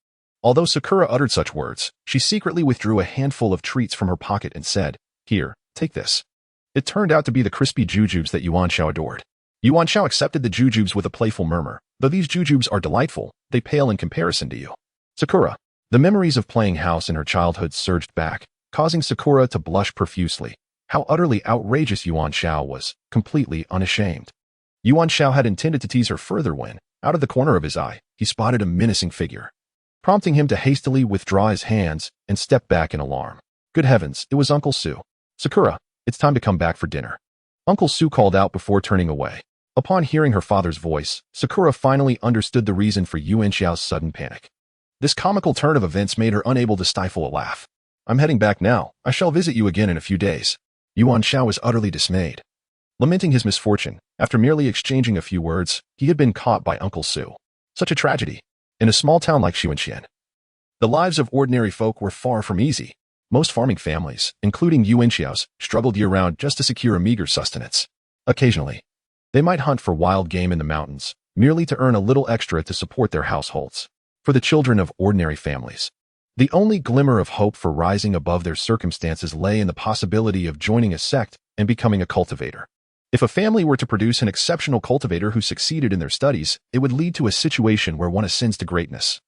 Although Sakura uttered such words, she secretly withdrew a handful of treats from her pocket and said, "Here, take this." It turned out to be the crispy jujubes that Yuan Xiao adored. Yuan Xiao accepted the jujubes with a playful murmur. Though these jujubes are delightful, they pale in comparison to you. Sakura. The memories of playing house in her childhood surged back, causing Sakura to blush profusely. How utterly outrageous Yuan Xiao was, completely unashamed. Yuan Xiao had intended to tease her further when, out of the corner of his eye, he spotted a menacing figure, prompting him to hastily withdraw his hands and step back in alarm. Good heavens, it was Uncle Su. Sakura, it's time to come back for dinner. Uncle Su called out before turning away. Upon hearing her father's voice, Sakura finally understood the reason for Yuan Xiao's sudden panic. This comical turn of events made her unable to stifle a laugh. I'm heading back now. I shall visit you again in a few days. Yuan Xiao was utterly dismayed. Lamenting his misfortune, after merely exchanging a few words, he had been caught by Uncle Su. Such a tragedy. In a small town like Xuanxian, the lives of ordinary folk were far from easy. Most farming families, including Yuan Xiao's, struggled year-round just to secure a meager sustenance. Occasionally, they might hunt for wild game in the mountains, merely to earn a little extra to support their households. For the children of ordinary families, the only glimmer of hope for rising above their circumstances lay in the possibility of joining a sect and becoming a cultivator. If a family were to produce an exceptional cultivator who succeeded in their studies, it would lead to a situation where one ascends to greatness,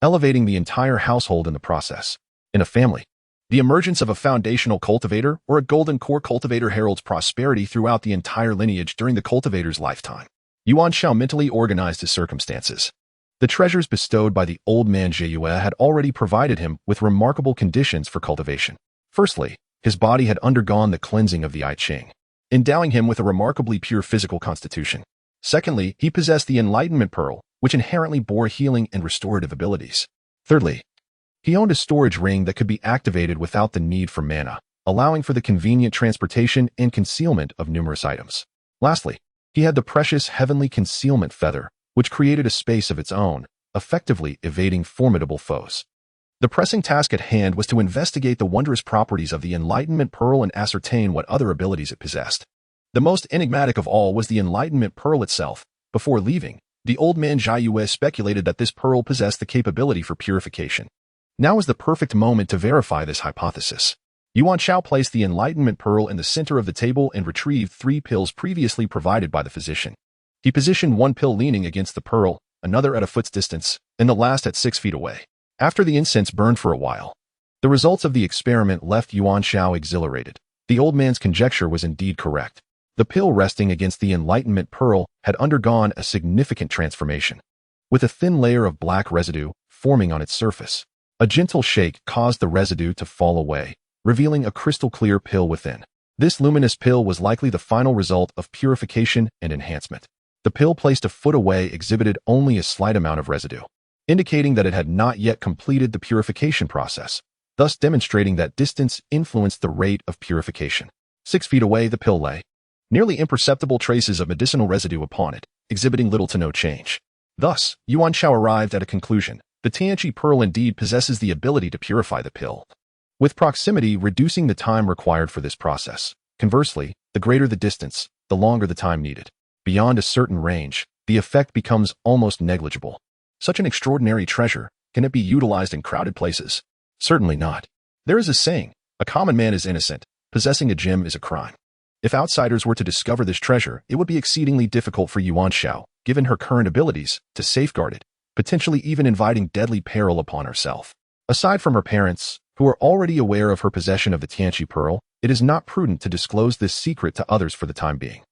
elevating the entire household in the process. In a family, the emergence of a foundational cultivator or a golden core cultivator heralds prosperity throughout the entire lineage during the cultivator's lifetime. Yuan Xiao mentally organized his circumstances. The treasures bestowed by the old man Zheyue had already provided him with remarkable conditions for cultivation. Firstly, his body had undergone the cleansing of the I Ching, endowing him with a remarkably pure physical constitution. Secondly, he possessed the Enlightenment Pearl, which inherently bore healing and restorative abilities. Thirdly, he owned a storage ring that could be activated without the need for mana, allowing for the convenient transportation and concealment of numerous items. Lastly, he had the precious heavenly concealment feather, which created a space of its own, effectively evading formidable foes. The pressing task at hand was to investigate the wondrous properties of the Enlightenment Pearl and ascertain what other abilities it possessed. The most enigmatic of all was the Enlightenment Pearl itself. Before leaving, the old man Zheyue speculated that this pearl possessed the capability for purification. Now was the perfect moment to verify this hypothesis. Yuan Xiao placed the Enlightenment Pearl in the center of the table and retrieved 3 pills previously provided by the physician. He positioned one pill leaning against the pearl, another at a foot's distance, and the last at 6 feet away. After the incense burned for a while, the results of the experiment left Yuan Xiao exhilarated. The old man's conjecture was indeed correct. The pill resting against the Enlightenment Pearl had undergone a significant transformation, with a thin layer of black residue forming on its surface. A gentle shake caused the residue to fall away, revealing a crystal-clear pill within. This luminous pill was likely the final result of purification and enhancement. The pill placed a foot away exhibited only a slight amount of residue, indicating that it had not yet completed the purification process, thus demonstrating that distance influenced the rate of purification. 6 feet away the pill lay, nearly imperceptible traces of medicinal residue upon it, exhibiting little to no change. Thus, Yuan Xiao arrived at a conclusion. The Tianqi pearl indeed possesses the ability to purify the pill, with proximity reducing the time required for this process. Conversely, the greater the distance, the longer the time needed. Beyond a certain range, the effect becomes almost negligible. Such an extraordinary treasure, can it be utilized in crowded places? Certainly not. There is a saying, a common man is innocent, possessing a gem is a crime. If outsiders were to discover this treasure, it would be exceedingly difficult for Yuan Xiao, given her current abilities, to safeguard it, potentially even inviting deadly peril upon herself. Aside from her parents, who are already aware of her possession of the Tianqi pearl, it is not prudent to disclose this secret to others for the time being.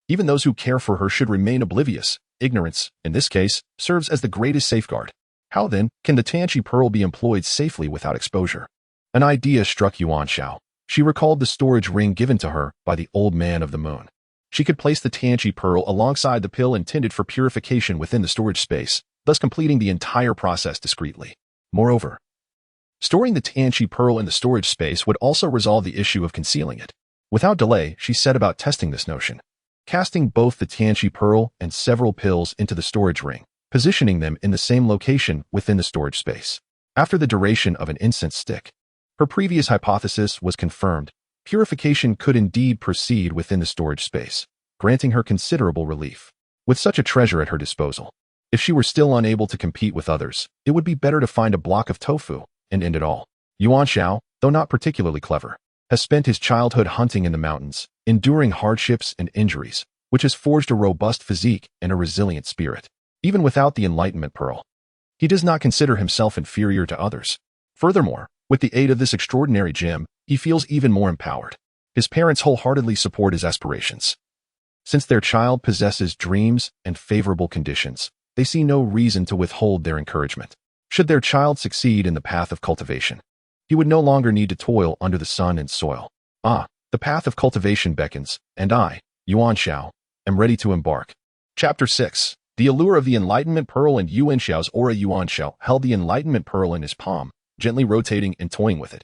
Even those who care for her should remain oblivious. Ignorance, in this case, serves as the greatest safeguard. How then can the Tianqi pearl be employed safely without exposure? An idea struck Yuan Xiao. She recalled the storage ring given to her by the old man of the moon. She could place the Tianqi pearl alongside the pill intended for purification within the storage space, thus completing the entire process discreetly. Moreover, storing the Tianqi pearl in the storage space would also resolve the issue of concealing it. Without delay, she set about testing this notion, casting both the Tianqi pearl and several pills into the storage ring, positioning them in the same location within the storage space. After the duration of an incense stick, her previous hypothesis was confirmed. Purification could indeed proceed within the storage space, granting her considerable relief. With such a treasure at her disposal, if she were still unable to compete with others, it would be better to find a block of tofu and end it all. Yuan Xiao, though not particularly clever, has spent his childhood hunting in the mountains, enduring hardships and injuries, which has forged a robust physique and a resilient spirit. Even without the enlightenment pearl, he does not consider himself inferior to others. Furthermore, with the aid of this extraordinary gem, he feels even more empowered. His parents wholeheartedly support his aspirations. Since their child possesses dreams and favorable conditions, they see no reason to withhold their encouragement. Should their child succeed in the path of cultivation, he would no longer need to toil under the sun and soil. The path of cultivation beckons, and I, Yuan Xiao, am ready to embark. Chapter 6. The Allure of the Enlightenment Pearl. And Yuan Xiao's aura. Yuan Xiao held the Enlightenment Pearl in his palm, gently rotating and toying with it,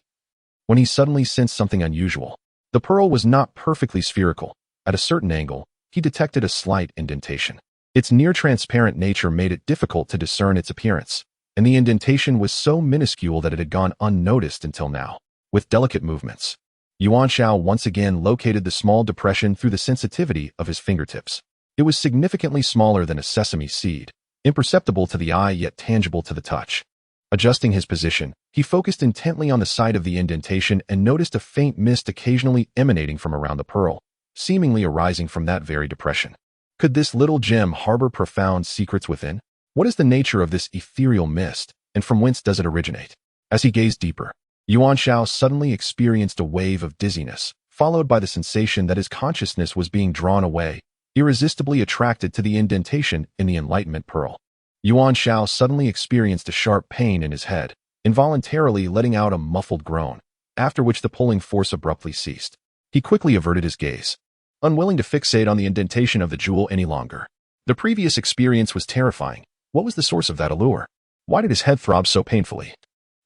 when he suddenly sensed something unusual. The pearl was not perfectly spherical. At a certain angle, he detected a slight indentation. Its near-transparent nature made it difficult to discern its appearance, and the indentation was so minuscule that it had gone unnoticed until now. With delicate movements, Yuan Xiao once again located the small depression through the sensitivity of his fingertips. It was significantly smaller than a sesame seed, imperceptible to the eye yet tangible to the touch. Adjusting his position, he focused intently on the site of the indentation and noticed a faint mist occasionally emanating from around the pearl, seemingly arising from that very depression. Could this little gem harbor profound secrets within? What is the nature of this ethereal mist, and from whence does it originate? As he gazed deeper, Yuan Xiao suddenly experienced a wave of dizziness, followed by the sensation that his consciousness was being drawn away, irresistibly attracted to the indentation in the Enlightenment Pearl. Yuan Xiao suddenly experienced a sharp pain in his head, involuntarily letting out a muffled groan, after which the pulling force abruptly ceased. He quickly averted his gaze, unwilling to fixate on the indentation of the jewel any longer. The previous experience was terrifying. What was the source of that allure? Why did his head throb so painfully?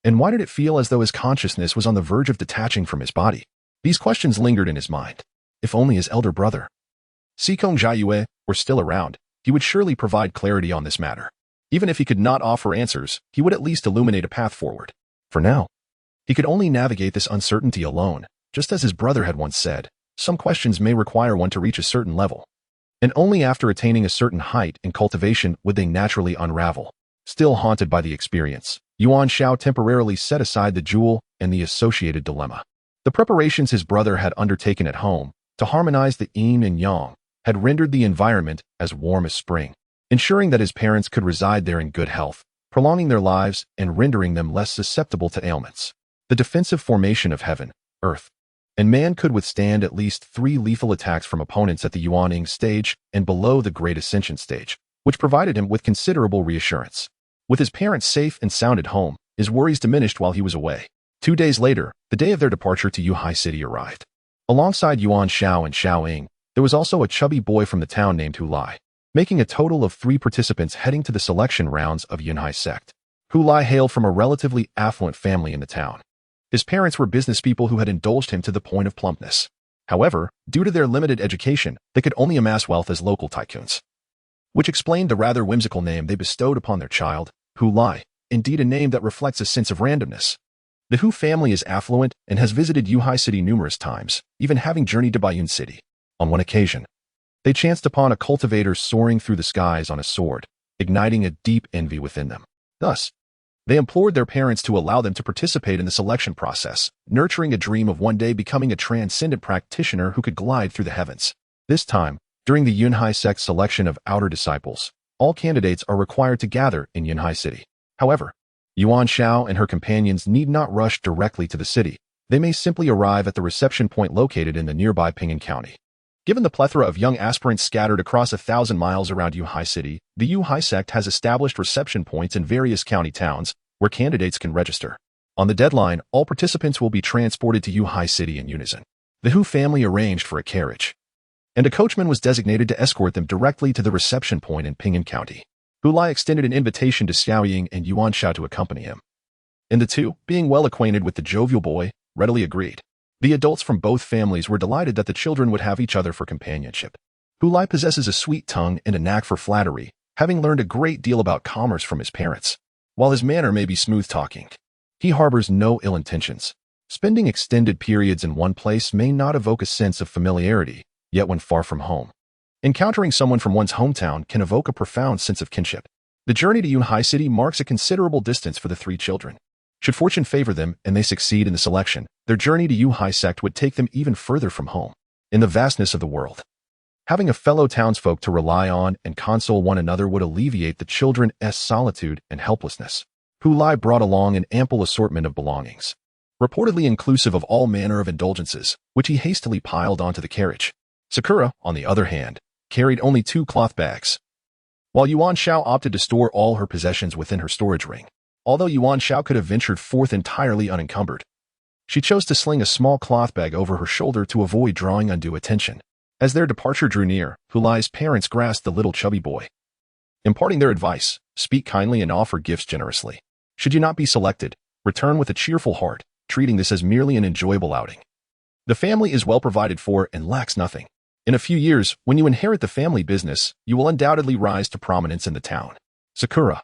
And why did it feel as though his consciousness was on the verge of detaching from his body? These questions lingered in his mind. If only his elder brother, Sikong Jiayue, were still around, he would surely provide clarity on this matter. Even if he could not offer answers, he would at least illuminate a path forward. For now, he could only navigate this uncertainty alone. Just as his brother had once said, some questions may require one to reach a certain level, and only after attaining a certain height in cultivation would they naturally unravel. Still haunted by the experience, Yuan Xiao temporarily set aside the jewel and the associated dilemma. The preparations his brother had undertaken at home to harmonize the yin and yang had rendered the environment as warm as spring, ensuring that his parents could reside there in good health, prolonging their lives and rendering them less susceptible to ailments. The defensive formation of heaven, earth, and man could withstand at least 3 lethal attacks from opponents at the Yuaning stage and below the Great Ascension stage, which provided him with considerable reassurance. With his parents safe and sound at home, his worries diminished while he was away. 2 days later, the day of their departure to Yuhai City arrived. Alongside Yuan Xiao and Xiao Ying, there was also a chubby boy from the town named Hu Lai, making a total of 3 participants heading to the selection rounds of Yunhai sect. Hu Lai hailed from a relatively affluent family in the town. His parents were business people who had indulged him to the point of plumpness. However, due to their limited education, they could only amass wealth as local tycoons, which explained the rather whimsical name they bestowed upon their child, Hu Lai, indeed a name that reflects a sense of randomness. The Hu family is affluent and has visited Yuhai City numerous times, even having journeyed to Baiyun City. On one occasion, they chanced upon a cultivator soaring through the skies on a sword, igniting a deep envy within them. Thus, they implored their parents to allow them to participate in the selection process, nurturing a dream of one day becoming a transcendent practitioner who could glide through the heavens. This time, during the Yunhai sect selection of outer disciples, all candidates are required to gather in Yunhai City. However, Yuan Xiao and her companions need not rush directly to the city. They may simply arrive at the reception point located in the nearby Ping'an County. Given the plethora of young aspirants scattered across 1,000 miles around Yuhai City, the Yuhai sect has established reception points in various county towns where candidates can register. On the deadline, all participants will be transported to Yuhai City in unison. The Hu family arranged for a carriage, and a coachman was designated to escort them directly to the reception point in Ping'an County. Hu Lai extended an invitation to Xiao Ying and Yuan Xiao to accompany him, and the two, being well acquainted with the jovial boy, readily agreed. The adults from both families were delighted that the children would have each other for companionship. Hu Lai possesses a sweet tongue and a knack for flattery, having learned a great deal about commerce from his parents. While his manner may be smooth-talking, he harbors no ill intentions. Spending extended periods in one place may not evoke a sense of familiarity, yet when far from home, encountering someone from one's hometown can evoke a profound sense of kinship. The journey to Yunhai City marks a considerable distance for the 3 children. Should fortune favor them and they succeed in the selection, their journey to Yuhai sect would take them even further from home, in the vastness of the world. Having a fellow townsfolk to rely on and console one another would alleviate the children's solitude and helplessness. Hulai brought along an ample assortment of belongings, reportedly inclusive of all manner of indulgences, which he hastily piled onto the carriage. Sakura, on the other hand, carried only 2 cloth bags, while Yuan Xiao opted to store all her possessions within her storage ring. Although Yuan Xiao could have ventured forth entirely unencumbered, she chose to sling a small cloth bag over her shoulder to avoid drawing undue attention. As their departure drew near, Hulai's parents grasped the little chubby boy, imparting their advice: speak kindly and offer gifts generously. Should you not be selected, return with a cheerful heart, treating this as merely an enjoyable outing. The family is well provided for and lacks nothing. In a few years, when you inherit the family business, you will undoubtedly rise to prominence in the town. Sakura,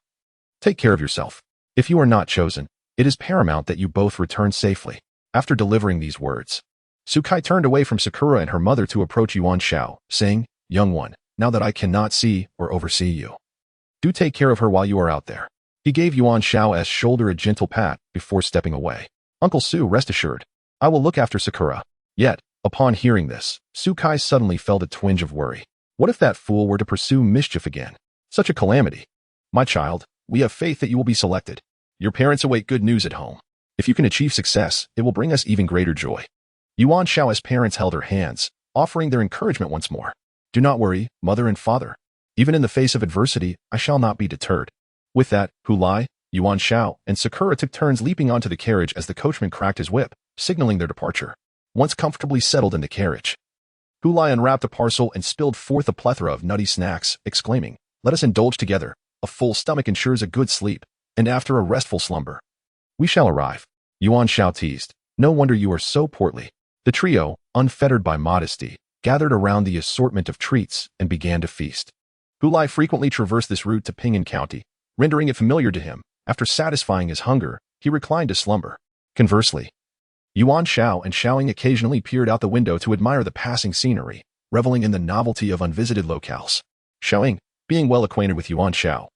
take care of yourself. If you are not chosen, it is paramount that you both return safely. After delivering these words, Sukai turned away from Sakura and her mother to approach Yuan Xiao, saying, young one, now that I cannot see or oversee you, do take care of her while you are out there. He gave Yuan Xiao's shoulder a gentle pat before stepping away. Uncle Su, rest assured, I will look after Sakura. Yet, upon hearing this, Sukai suddenly felt a twinge of worry. What if that fool were to pursue mischief again? Such a calamity. My child, we have faith that you will be selected. Your parents await good news at home. If you can achieve success, it will bring us even greater joy. Yuan Xiao's parents held her hands, offering their encouragement once more. Do not worry, mother and father. Even in the face of adversity, I shall not be deterred. With that, Hulai, Yuan Xiao, and Sakura took turns leaping onto the carriage as the coachman cracked his whip, signaling their departure. Once comfortably settled in the carriage, Hulai unwrapped a parcel and spilled forth a plethora of nutty snacks, exclaiming, let us indulge together. A full stomach ensures a good sleep, and after a restful slumber, we shall arrive. Yuan Xiao teased, no wonder you are so portly. The trio, unfettered by modesty, gathered around the assortment of treats and began to feast. Hulai frequently traversed this route to Ping'an County, rendering it familiar to him. After satisfying his hunger, he reclined to slumber. Conversely, Yuan Xiao and Xiaoying occasionally peered out the window to admire the passing scenery, reveling in the novelty of unvisited locales. Xiaoying, being well acquainted with Yuan Xiao,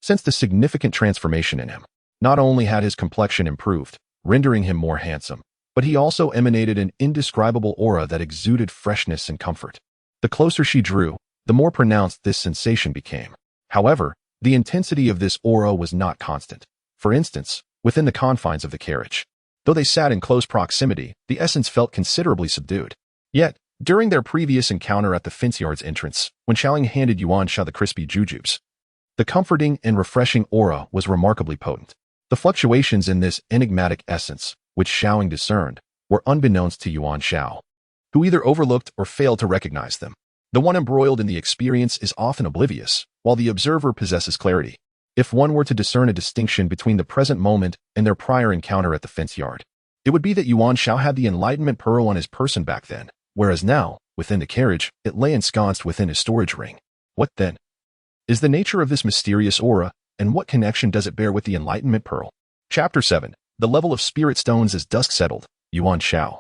sensed a significant transformation in him. Not only had his complexion improved, rendering him more handsome, but he also emanated an indescribable aura that exuded freshness and comfort. The closer she drew, the more pronounced this sensation became. However, the intensity of this aura was not constant. For instance, within the confines of the carriage, though they sat in close proximity, the essence felt considerably subdued. Yet, during their previous encounter at the fence yard's entrance, when Xiaoling handed Yuan Xiao the crispy jujubes, the comforting and refreshing aura was remarkably potent. The fluctuations in this enigmatic essence, which Xiaoling discerned, were unbeknownst to Yuan Xiao, who either overlooked or failed to recognize them. The one embroiled in the experience is often oblivious, while the observer possesses clarity. If one were to discern a distinction between the present moment and their prior encounter at the fence yard, it would be that Yuan Xiao had the enlightenment pearl on his person back then, whereas now, within the carriage, it lay ensconced within his storage ring. What, then, is the nature of this mysterious aura, and what connection does it bear with the enlightenment pearl? Chapter 7. The level of spirit stones as dusk settled. Yuan Xiao,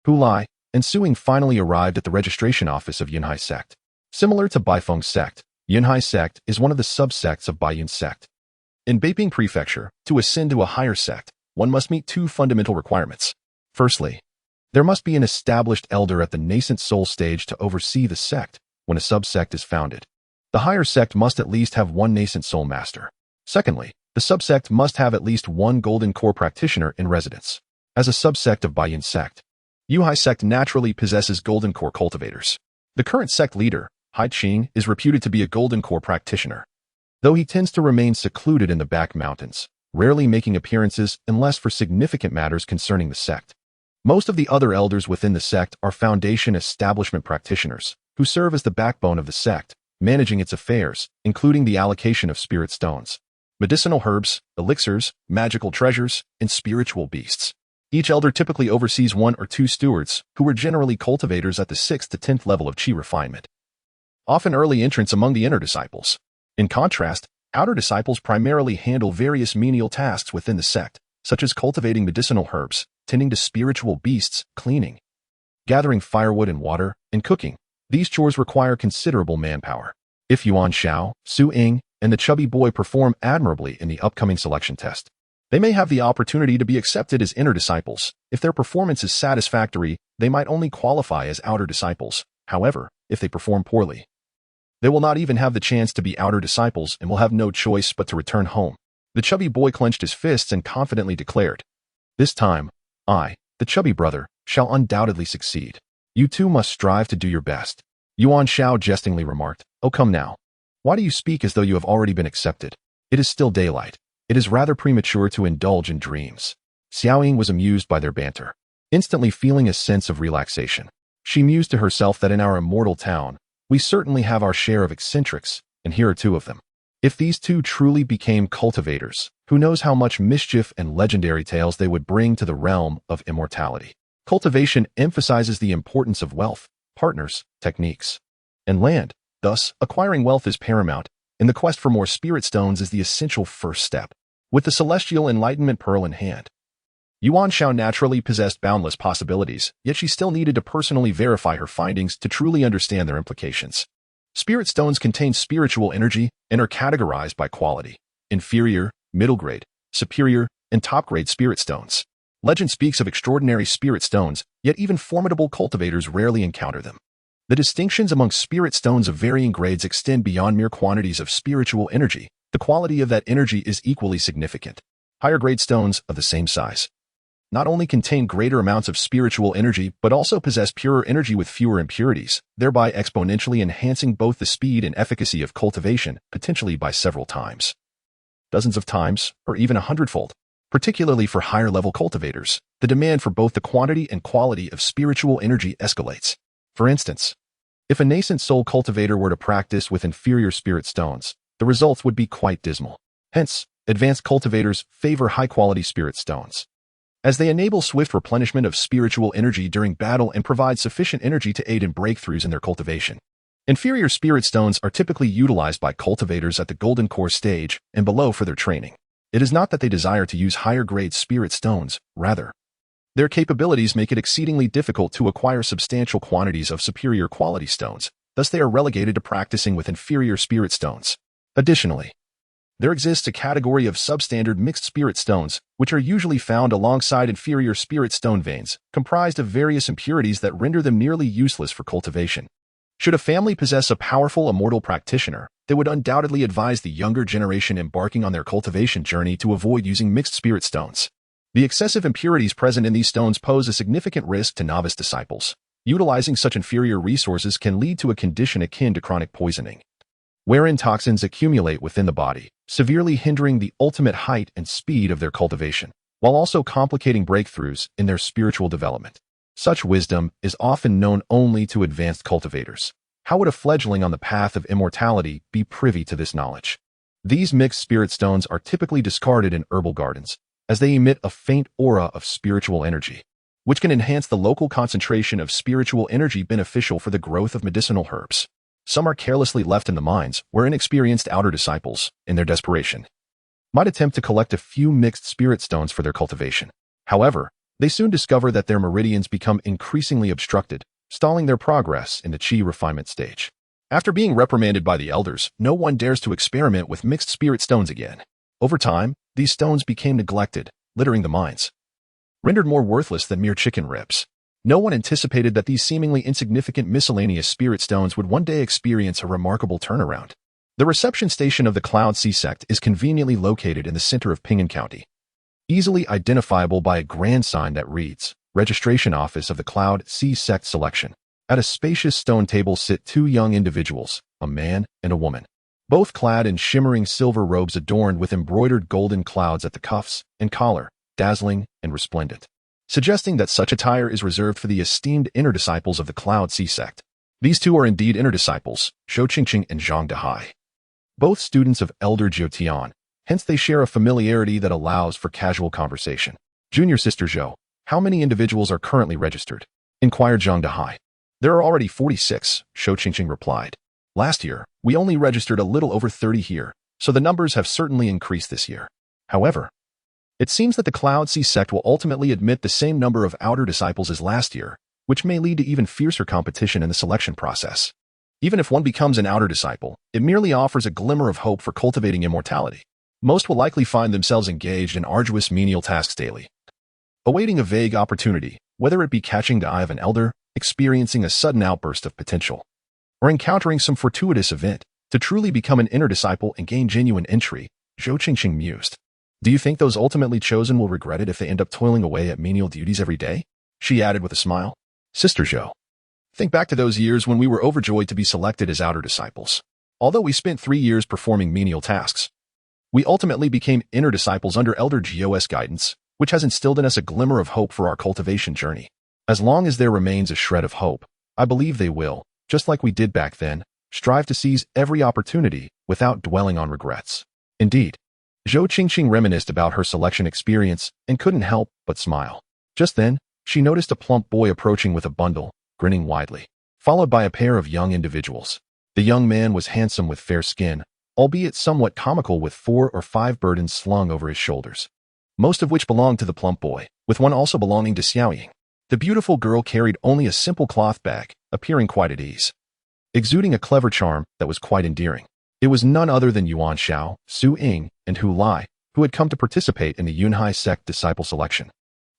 Hulai, Ensuing finally arrived at the registration office of Yunhai sect. Similar to Baifeng sect, Yunhai sect is one of the subsects of Baiyun sect. In Beiping Prefecture, to ascend to a higher sect, one must meet 2 fundamental requirements. Firstly, there must be an established elder at the nascent soul stage to oversee the sect when a subsect is founded. The higher sect must at least have 1 nascent soul master. Secondly, the subsect must have at least 1 golden core practitioner in residence. As a subsect of Baiyun sect, Yuhai sect naturally possesses golden core cultivators. The current sect leader, Hai Qing, is reputed to be a golden core practitioner, though he tends to remain secluded in the back mountains, rarely making appearances unless for significant matters concerning the sect. Most of the other elders within the sect are foundation establishment practitioners, who serve as the backbone of the sect, managing its affairs, including the allocation of spirit stones, medicinal herbs, elixirs, magical treasures, and spiritual beasts. Each elder typically oversees 1 or 2 stewards, who are generally cultivators at the 6th to 10th level of qi refinement, often early entrants among the inner disciples. In contrast, outer disciples primarily handle various menial tasks within the sect, such as cultivating medicinal herbs, tending to spiritual beasts, cleaning, gathering firewood and water, and cooking. These chores require considerable manpower. If Yuan Xiao, Su Ying, and the chubby boy perform admirably in the upcoming selection test, They may have the opportunity to be accepted as inner disciples. If their performance is satisfactory, they might only qualify as outer disciples. However, if they perform poorly, they will not even have the chance to be outer disciples and will have no choice but to return home. The chubby boy clenched his fists and confidently declared, "This time, I, the chubby brother, shall undoubtedly succeed. You too must strive to do your best." Yuan Xiao jestingly remarked, "Oh, come now. Why do you speak as though you have already been accepted? It is still daylight. It is rather premature to indulge in dreams." Xiaoying was amused by their banter, instantly feeling a sense of relaxation. She mused to herself that in our immortal town, we certainly have our share of eccentrics, and here are two of them. If these two truly became cultivators, who knows how much mischief and legendary tales they would bring to the realm of immortality. Cultivation emphasizes the importance of wealth, partners, techniques, and land. Thus, acquiring wealth is paramount, and the quest for more spirit stones is the essential first step. With the celestial enlightenment pearl in hand, Yuan Xiao naturally possessed boundless possibilities, yet she still needed to personally verify her findings to truly understand their implications. Spirit stones contain spiritual energy and are categorized by quality: inferior, middle grade, superior, and top grade spirit stones. Legend speaks of extraordinary spirit stones, yet even formidable cultivators rarely encounter them. The distinctions among spirit stones of varying grades extend beyond mere quantities of spiritual energy. The quality of that energy is equally significant. Higher grade stones of the same size not only contain greater amounts of spiritual energy, but also possess purer energy with fewer impurities, thereby exponentially enhancing both the speed and efficacy of cultivation, potentially by several times, dozens of times, or even 100-fold. Particularly for higher-level cultivators, the demand for both the quantity and quality of spiritual energy escalates. For instance, if a nascent soul cultivator were to practice with inferior spirit stones, the results would be quite dismal. Hence, advanced cultivators favor high-quality spirit stones, as they enable swift replenishment of spiritual energy during battle and provide sufficient energy to aid in breakthroughs in their cultivation. Inferior spirit stones are typically utilized by cultivators at the golden core stage and below for their training. It is not that they desire to use higher-grade spirit stones, rather, their capabilities make it exceedingly difficult to acquire substantial quantities of superior quality stones, thus they are relegated to practicing with inferior spirit stones. Additionally, there exists a category of substandard mixed spirit stones, which are usually found alongside inferior spirit stone veins, comprised of various impurities that render them nearly useless for cultivation. Should a family possess a powerful immortal practitioner, they would undoubtedly advise the younger generation embarking on their cultivation journey to avoid using mixed spirit stones. The excessive impurities present in these stones pose a significant risk to novice disciples. Utilizing such inferior resources can lead to a condition akin to chronic poisoning, wherein toxins accumulate within the body, severely hindering the ultimate height and speed of their cultivation, while also complicating breakthroughs in their spiritual development. Such wisdom is often known only to advanced cultivators. How would a fledgling on the path of immortality be privy to this knowledge? These mixed spirit stones are typically discarded in herbal gardens, as they emit a faint aura of spiritual energy, which can enhance the local concentration of spiritual energy beneficial for the growth of medicinal herbs. Some are carelessly left in the mines, where inexperienced outer disciples, in their desperation, might attempt to collect a few mixed spirit stones for their cultivation. However, they soon discover that their meridians become increasingly obstructed, stalling their progress in the chi refinement stage. After being reprimanded by the elders, no one dares to experiment with mixed spirit stones again. Over time, these stones became neglected, littering the mines, rendered more worthless than mere chicken ribs. No one anticipated that these seemingly insignificant miscellaneous spirit stones would one day experience a remarkable turnaround. The reception station of the Cloud Sea sect is conveniently located in the center of Ping'an County, easily identifiable by a grand sign that reads, Registration Office of the Cloud Sea Sect Selection. At a spacious stone table sit two young individuals, a man and a woman, both clad in shimmering silver robes adorned with embroidered golden clouds at the cuffs and collar, dazzling and resplendent, suggesting that such attire is reserved for the esteemed inner disciples of the Cloud Sea sect. These two are indeed inner disciples, Zhou Qingqing and Zhang Dehai, both students of Elder Jiu Tian, hence they share a familiarity that allows for casual conversation. Junior Sister Zhou, how many individuals are currently registered? Inquired Zhang Dehai. There are already 46, Zhou Qingqing replied. Last year, we only registered a little over 30 here, so the numbers have certainly increased this year. However, it seems that the Cloud Sea sect will ultimately admit the same number of outer disciples as last year, which may lead to even fiercer competition in the selection process. Even if one becomes an outer disciple, it merely offers a glimmer of hope for cultivating immortality. Most will likely find themselves engaged in arduous menial tasks daily, awaiting a vague opportunity, whether it be catching the eye of an elder, experiencing a sudden outburst of potential, or encountering some fortuitous event, to truly become an inner disciple and gain genuine entry, Zhou Qingqing mused. Do you think those ultimately chosen will regret it if they end up toiling away at menial duties every day? She added with a smile. Sister Zhou, think back to those years when we were overjoyed to be selected as outer disciples. Although we spent 3 years performing menial tasks, we ultimately became inner disciples under Elder Gio's guidance, which has instilled in us a glimmer of hope for our cultivation journey. As long as there remains a shred of hope, I believe they will, just like we did back then, strive to seize every opportunity without dwelling on regrets. Indeed, Zhou Qingqing reminisced about her selection experience and couldn't help but smile. Just then, she noticed a plump boy approaching with a bundle, grinning widely, followed by a pair of young individuals. The young man was handsome with fair skin, albeit somewhat comical, with 4 or 5 burdens slung over his shoulders, most of which belonged to the plump boy, with one also belonging to Xiaoying. The beautiful girl carried only a simple cloth bag, appearing quite at ease, exuding a clever charm that was quite endearing. It was none other than Yuan Xiao, Su Ying, and Hu Lai, who had come to participate in the Yunhai sect disciple selection.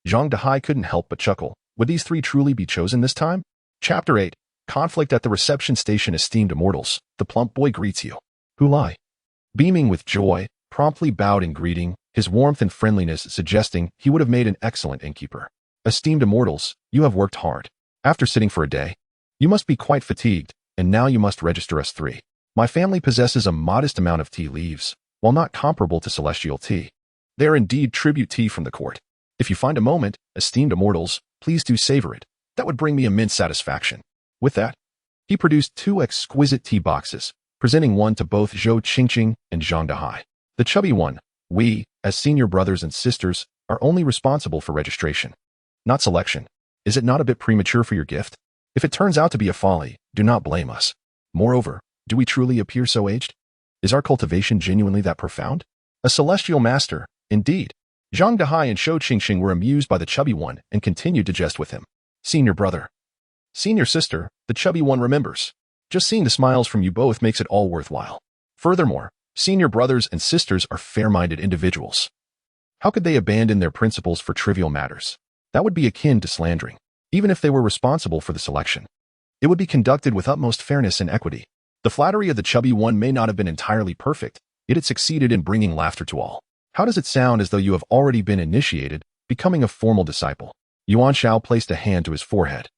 Zhang Dehai couldn't help but chuckle. Would these 3 truly be chosen this time? Chapter 8. Conflict at the reception station. Esteemed immortals, the plump boy greets you. Hu Lai, beaming with joy, promptly bowed in greeting, his warmth and friendliness suggesting he would have made an excellent innkeeper. Esteemed immortals, you have worked hard. After sitting for a day, you must be quite fatigued, and now you must register us 3. My family possesses a modest amount of tea leaves, while not comparable to celestial tea. They are indeed tribute tea from the court. If you find a moment, esteemed immortals, please do savor it. That would bring me immense satisfaction. With that, he produced 2 exquisite tea boxes, presenting one to both Zhou Qingqing and Zhang Dehai. The chubby one, we, as senior brothers and sisters, are only responsible for registration, not selection. Is it not a bit premature for your gift? If it turns out to be a folly, do not blame us. Moreover, do we truly appear so aged? Is our cultivation genuinely that profound? A celestial master, indeed. Zhang Dehai and Zhou Qingqing were amused by the chubby one and continued to jest with him. Senior brother, senior sister, the chubby one remembers. Just seeing the smiles from you both makes it all worthwhile. Furthermore, senior brothers and sisters are fair-minded individuals. How could they abandon their principles for trivial matters? That would be akin to slandering. Even if they were responsible for the selection, it would be conducted with utmost fairness and equity. The flattery of the chubby one may not have been entirely perfect, yet it succeeded in bringing laughter to all. How does it sound as though you have already been initiated, becoming a formal disciple? Yuan Xiao placed a hand to his forehead.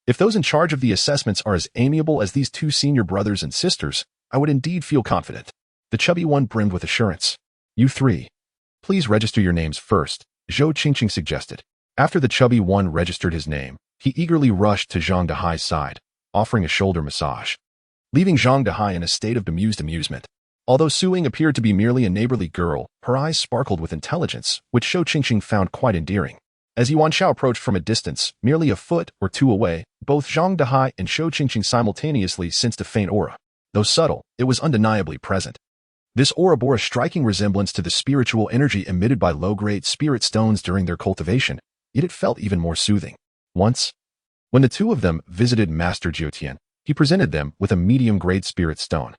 If those in charge of the assessments are as amiable as these 2 senior brothers and sisters, I would indeed feel confident. The chubby one brimmed with assurance. You 3. Please register your names first, Zhou Qingqing suggested. After the chubby one registered his name, he eagerly rushed to Zhang Dehai's side, offering a shoulder massage, leaving Zhang Dehai in a state of bemused amusement. Although Su Ying appeared to be merely a neighborly girl, her eyes sparkled with intelligence, which Zhou Qingqing found quite endearing. As Yuan Xiao approached from a distance, merely a foot or 2 away, both Zhang Dehai and Zhou Qingqing simultaneously sensed a faint aura. Though subtle, it was undeniably present. This aura bore a striking resemblance to the spiritual energy emitted by low-grade spirit stones during their cultivation, yet it felt even more soothing. Once, when the 2 of them visited Master Jiutian, he presented them with a medium-grade spirit stone.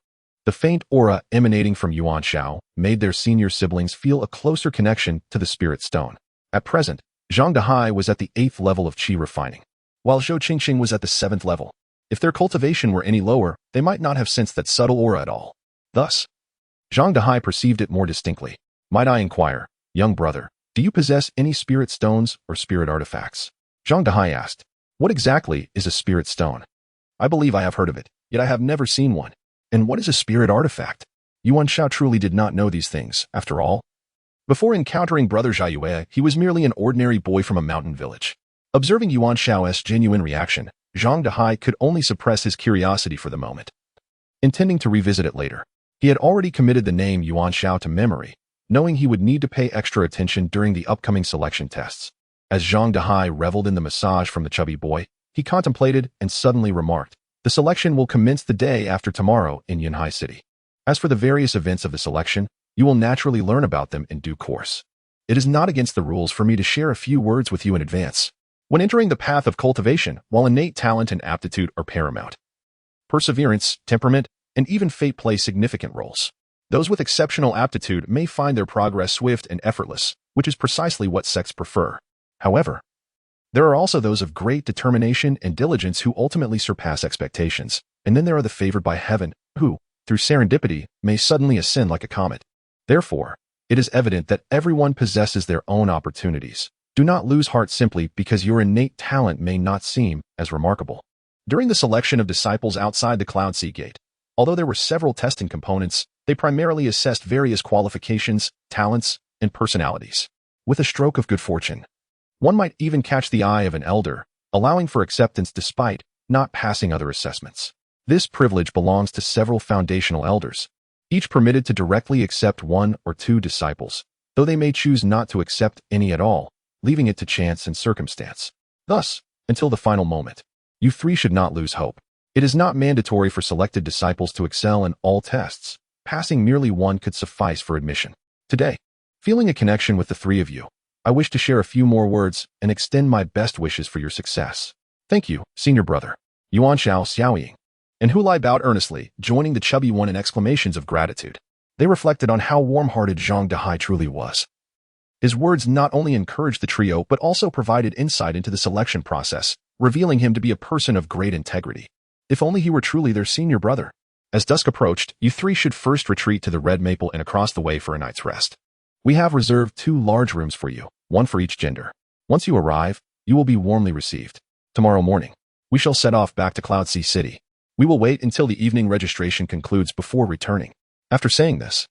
The faint aura emanating from Yuan Xiao made their senior siblings feel a closer connection to the spirit stone. At present, Zhang Dehai was at the 8th level of qi refining, while Zhou Qingqing was at the 7th level. If their cultivation were any lower, they might not have sensed that subtle aura at all. Thus, Zhang Dehai perceived it more distinctly. Might I inquire, young brother, do you possess any spirit stones or spirit artifacts? Zhang Dehai asked. What exactly is a spirit stone? I believe I have heard of it, yet I have never seen one. And what is a spirit artifact? Yuan Xiao truly did not know these things, after all. Before encountering Brother Zhaiyue, he was merely an ordinary boy from a mountain village. Observing Yuan Xiao's genuine reaction, Zhang Dehai could only suppress his curiosity for the moment, intending to revisit it later. He had already committed the name Yuan Xiao to memory, knowing he would need to pay extra attention during the upcoming selection tests. As Zhang Dehai reveled in the massage from the chubby boy, he contemplated and suddenly remarked, the selection will commence the day after tomorrow in Yunhai City. As for the various events of the selection, you will naturally learn about them in due course. It is not against the rules for me to share a few words with you in advance. When entering the path of cultivation, while innate talent and aptitude are paramount, perseverance, temperament, and even fate play significant roles. Those with exceptional aptitude may find their progress swift and effortless, which is precisely what sects prefer. However, there are also those of great determination and diligence who ultimately surpass expectations, and then there are the favored by heaven, who, through serendipity, may suddenly ascend like a comet. Therefore, it is evident that everyone possesses their own opportunities. Do not lose heart simply because your innate talent may not seem as remarkable. During the selection of disciples outside the Cloud Sea Gate, although there were several testing components, they primarily assessed various qualifications, talents, and personalities. With a stroke of good fortune, one might even catch the eye of an elder, allowing for acceptance despite not passing other assessments. This privilege belongs to several foundational elders, each permitted to directly accept one or two disciples, though they may choose not to accept any at all, leaving it to chance and circumstance. Thus, until the final moment, you three should not lose hope. It is not mandatory for selected disciples to excel in all tests. Passing merely one could suffice for admission. Today, feeling a connection with the three of you, I wish to share a few more words and extend my best wishes for your success. Thank you, senior brother. Yuan Xiao Xiaoying. And Hulai bowed earnestly, joining the chubby one in exclamations of gratitude. They reflected on how warm-hearted Zhang Dehai truly was. His words not only encouraged the trio but also provided insight into the selection process, revealing him to be a person of great integrity. If only he were truly their senior brother. As dusk approached, you three should first retreat to the Red Maple and across the way for a night's rest. We have reserved 2 large rooms for you, one for each gender. Once you arrive, you will be warmly received. Tomorrow morning, we shall set off back to Cloud Sea City. We will wait until the evening registration concludes before returning. After saying this,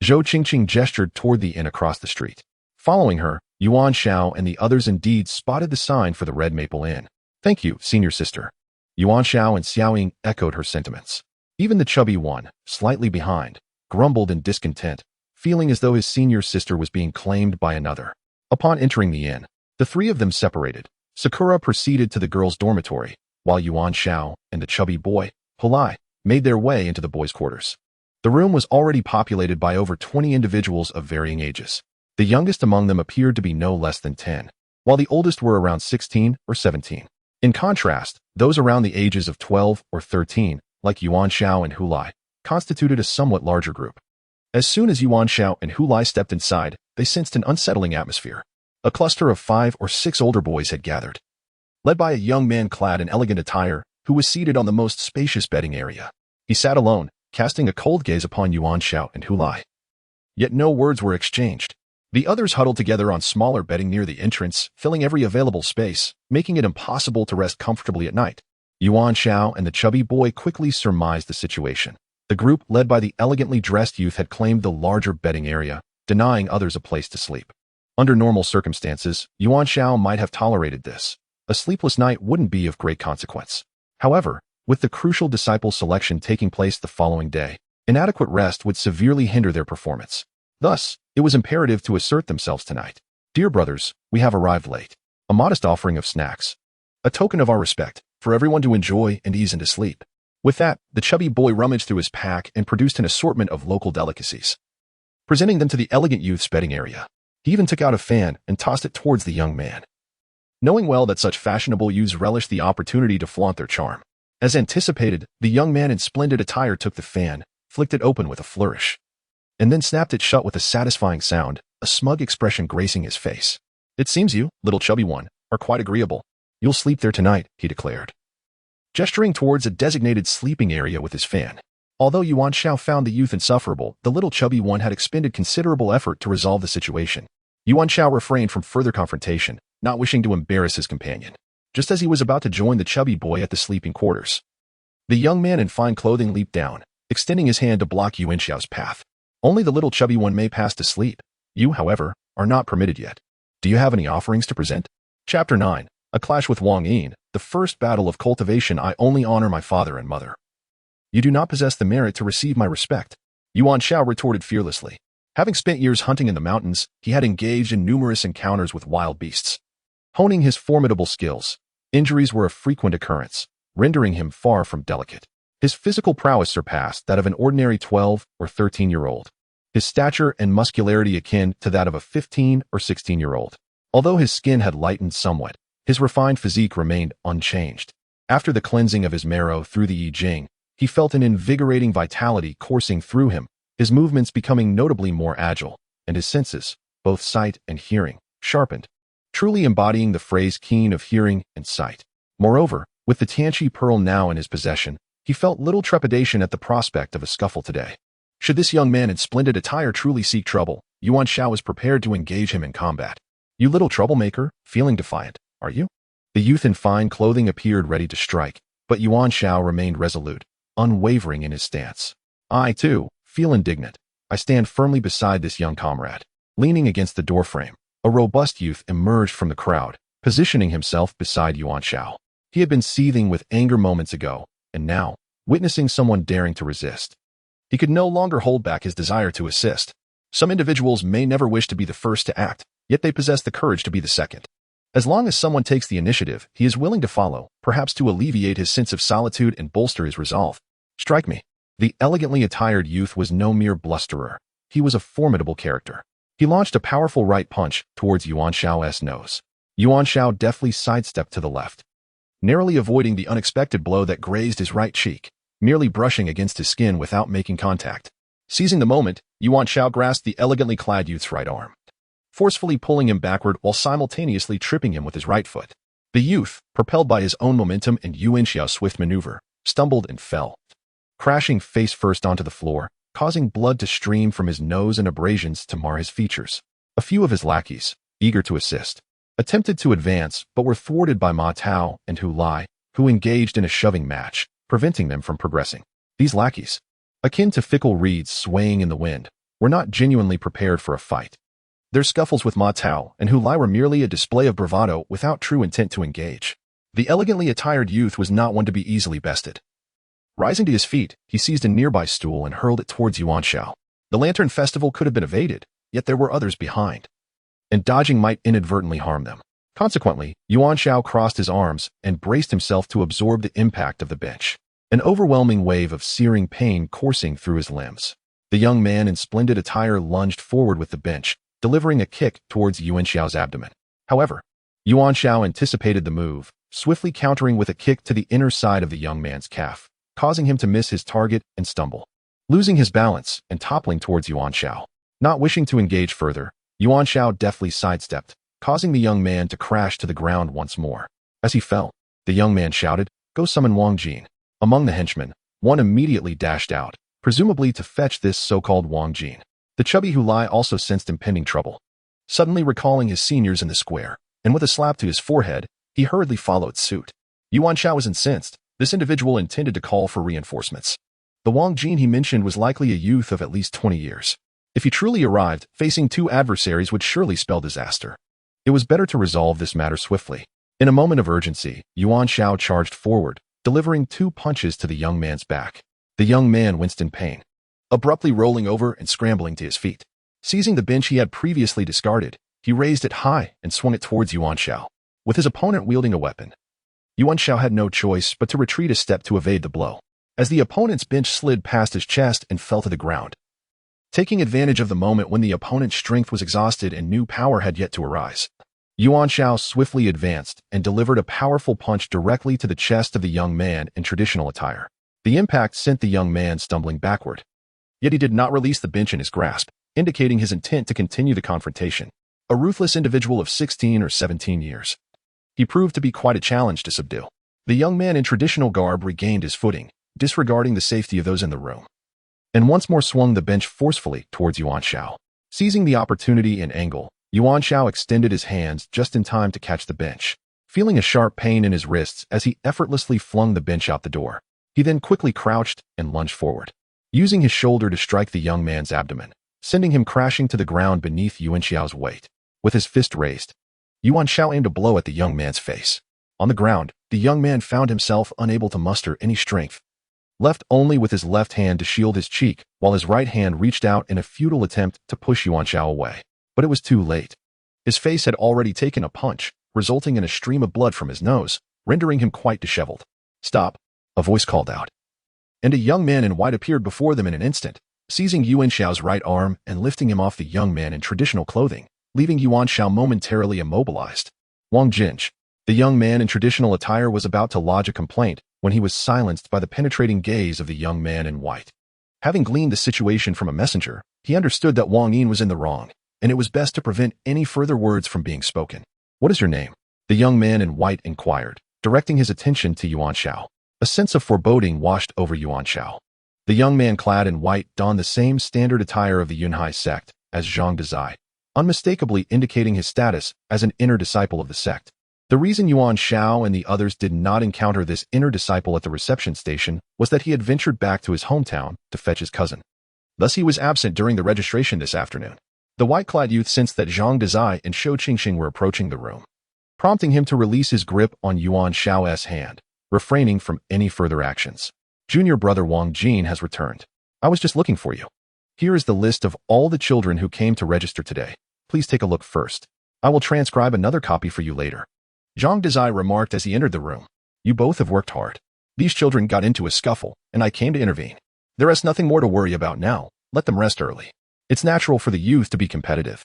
Zhou Qingqing gestured toward the inn across the street. Following her, Yuan Xiao and the others indeed spotted the sign for the Red Maple Inn. Thank you, senior sister. Yuan Xiao and Xiaoying echoed her sentiments. Even the chubby one, slightly behind, grumbled in discontent, feeling as though his senior sister was being claimed by another. Upon entering the inn, the three of them separated. Sakura proceeded to the girls' dormitory, while Yuan Xiao and the chubby boy, Hulai, made their way into the boys' quarters. The room was already populated by over 20 individuals of varying ages. The youngest among them appeared to be no less than 10, while the oldest were around 16 or 17. In contrast, those around the ages of 12 or 13, like Yuan Xiao and Hulai, constituted a somewhat larger group. As soon as Yuan Xiao and Hulai stepped inside, they sensed an unsettling atmosphere. A cluster of 5 or 6 older boys had gathered, led by a young man clad in elegant attire, who was seated on the most spacious bedding area. He sat alone, casting a cold gaze upon Yuan Xiao and Hulai. Yet no words were exchanged. The others huddled together on smaller bedding near the entrance, filling every available space, making it impossible to rest comfortably at night. Yuan Xiao and the chubby boy quickly surmised the situation. The group led by the elegantly dressed youth had claimed the larger bedding area, denying others a place to sleep. Under normal circumstances, Yuan Xiao might have tolerated this. A sleepless night wouldn't be of great consequence. However, with the crucial disciple selection taking place the following day, inadequate rest would severely hinder their performance. Thus, it was imperative to assert themselves tonight. Dear brothers, we have arrived late. A modest offering of snacks. A token of our respect, for everyone to enjoy and ease into sleep. With that, the chubby boy rummaged through his pack and produced an assortment of local delicacies, presenting them to the elegant youth's bedding area. He even took out a fan and tossed it towards the young man, knowing well that such fashionable youths relish the opportunity to flaunt their charm. As anticipated, the young man in splendid attire took the fan, flicked it open with a flourish, and then snapped it shut with a satisfying sound, a smug expression gracing his face. It seems you, little chubby one, are quite agreeable. You'll sleep there tonight, he declared, gesturing towards a designated sleeping area with his fan. Although Yuan Xiao found the youth insufferable, the little chubby one had expended considerable effort to resolve the situation. Yuan Xiao refrained from further confrontation, not wishing to embarrass his companion. Just as he was about to join the chubby boy at the sleeping quarters, the young man in fine clothing leaped down, extending his hand to block Yuan Xiao's path. Only the little chubby one may pass to sleep. You, however, are not permitted yet. Do you have any offerings to present? Chapter 9. A clash with Wang Yin. The first battle of cultivation. I only honor my father and mother. You do not possess the merit to receive my respect. Yuan Xiao retorted fearlessly. Having spent years hunting in the mountains, he had engaged in numerous encounters with wild beasts. Honing his formidable skills, injuries were a frequent occurrence, rendering him far from delicate. His physical prowess surpassed that of an ordinary 12 or 13-year-old. His stature and muscularity akin to that of a 15 or 16-year-old. Although his skin had lightened somewhat, his refined physique remained unchanged. After the cleansing of his marrow through the I Ching, he felt an invigorating vitality coursing through him, his movements becoming notably more agile, and his senses, both sight and hearing, sharpened, truly embodying the phrase keen of hearing and sight. Moreover, with the Tianqi pearl now in his possession, he felt little trepidation at the prospect of a scuffle today. Should this young man in splendid attire truly seek trouble, Yuan Xiao was prepared to engage him in combat. "You little troublemaker, feeling defiant, are you?" The youth in fine clothing appeared ready to strike, but Yuan Xiao remained resolute, unwavering in his stance. "I, too, feel indignant. I stand firmly beside this young comrade." Leaning against the doorframe, a robust youth emerged from the crowd, positioning himself beside Yuan Xiao. He had been seething with anger moments ago, and now, witnessing someone daring to resist, he could no longer hold back his desire to assist. Some individuals may never wish to be the first to act, yet they possess the courage to be the second. As long as someone takes the initiative, he is willing to follow, perhaps to alleviate his sense of solitude and bolster his resolve. "Strike me." The elegantly attired youth was no mere blusterer. He was a formidable character. He launched a powerful right punch towards Yuan Xiao's nose. Yuan Xiao deftly sidestepped to the left, narrowly avoiding the unexpected blow that grazed his right cheek, merely brushing against his skin without making contact. Seizing the moment, Yuan Xiao grasped the elegantly clad youth's right arm, forcefully pulling him backward while simultaneously tripping him with his right foot. The youth, propelled by his own momentum and Yuan Xiao's swift maneuver, stumbled and fell, crashing face first onto the floor, causing blood to stream from his nose and abrasions to mar his features. A few of his lackeys, eager to assist, attempted to advance but were thwarted by Ma Tao and Hu Lai, who engaged in a shoving match, preventing them from progressing. These lackeys, akin to fickle reeds swaying in the wind, were not genuinely prepared for a fight. Their scuffles with Ma Tao and Hu Lai were merely a display of bravado without true intent to engage. The elegantly attired youth was not one to be easily bested. Rising to his feet, he seized a nearby stool and hurled it towards Yuan Xiao. The Lantern Festival could have been evaded, yet there were others behind, and dodging might inadvertently harm them. Consequently, Yuan Xiao crossed his arms and braced himself to absorb the impact of the bench, an overwhelming wave of searing pain coursing through his limbs. The young man in splendid attire lunged forward with the bench, delivering a kick towards Yuan Xiao's abdomen. However, Yuan Xiao anticipated the move, swiftly countering with a kick to the inner side of the young man's calf, causing him to miss his target and stumble, losing his balance and toppling towards Yuan Xiao. Not wishing to engage further, Yuan Xiao deftly sidestepped, causing the young man to crash to the ground once more. As he fell, the young man shouted, "Go summon Wang Jin." Among the henchmen, one immediately dashed out, presumably to fetch this so-called Wang Jin. The chubby Hu Lai also sensed impending trouble. Suddenly recalling his seniors in the square, and with a slap to his forehead, he hurriedly followed suit. Yuan Xiao was incensed. This individual intended to call for reinforcements. The Wang Jin he mentioned was likely a youth of at least 20 years. If he truly arrived, facing two adversaries would surely spell disaster. It was better to resolve this matter swiftly. In a moment of urgency, Yuan Xiao charged forward, delivering 2 punches to the young man's back. The young man winced in pain, abruptly rolling over and scrambling to his feet. Seizing the bench he had previously discarded, he raised it high and swung it towards Yuan Xiao. With his opponent wielding a weapon, Yuan Xiao had no choice but to retreat a step to evade the blow, as the opponent's bench slid past his chest and fell to the ground. Taking advantage of the moment when the opponent's strength was exhausted and new power had yet to arise, Yuan Xiao swiftly advanced and delivered a powerful punch directly to the chest of the young man in traditional attire. The impact sent the young man stumbling backward. Yet he did not release the bench in his grasp, indicating his intent to continue the confrontation. A ruthless individual of 16 or 17 years, he proved to be quite a challenge to subdue. The young man in traditional garb regained his footing, disregarding the safety of those in the room, and once more swung the bench forcefully towards Yuan Xiao. Seizing the opportunity and angle, Yuan Xiao extended his hands just in time to catch the bench, feeling a sharp pain in his wrists as he effortlessly flung the bench out the door. He then quickly crouched and lunged forward, using his shoulder to strike the young man's abdomen, sending him crashing to the ground beneath Yuan Xiao's weight. With his fist raised, Yuan Xiao aimed a blow at the young man's face. On the ground, the young man found himself unable to muster any strength, left only with his left hand to shield his cheek, while his right hand reached out in a futile attempt to push Yuan Xiao away. But it was too late. His face had already taken a punch, resulting in a stream of blood from his nose, rendering him quite disheveled. "Stop," a voice called out, and a young man in white appeared before them in an instant, seizing Yuan Xiao's right arm and lifting him off the young man in traditional clothing, leaving Yuan Xiao momentarily immobilized. Wang Jin, the young man in traditional attire, was about to lodge a complaint when he was silenced by the penetrating gaze of the young man in white. Having gleaned the situation from a messenger, he understood that Wang Yin was in the wrong, and it was best to prevent any further words from being spoken. "What is your name?" the young man in white inquired, directing his attention to Yuan Xiao. A sense of foreboding washed over Yuan Xiao. The young man clad in white donned the same standard attire of the Yunhai sect as Zhang Dazai, unmistakably indicating his status as an inner disciple of the sect. The reason Yuan Xiao and the others did not encounter this inner disciple at the reception station was that he had ventured back to his hometown to fetch his cousin. Thus he was absent during the registration this afternoon. The white-clad youth sensed that Zhang Dazai and Shou Qingxing were approaching the room, prompting him to release his grip on Yuan Xiao's hand, refraining from any further actions. "Junior brother Wang Jin has returned. I was just looking for you. Here is the list of all the children who came to register today. Please take a look first. I will transcribe another copy for you later." Zhang Dazai remarked as he entered the room. "You both have worked hard. These children got into a scuffle, and I came to intervene. There is nothing more to worry about now. Let them rest early. It's natural for the youth to be competitive.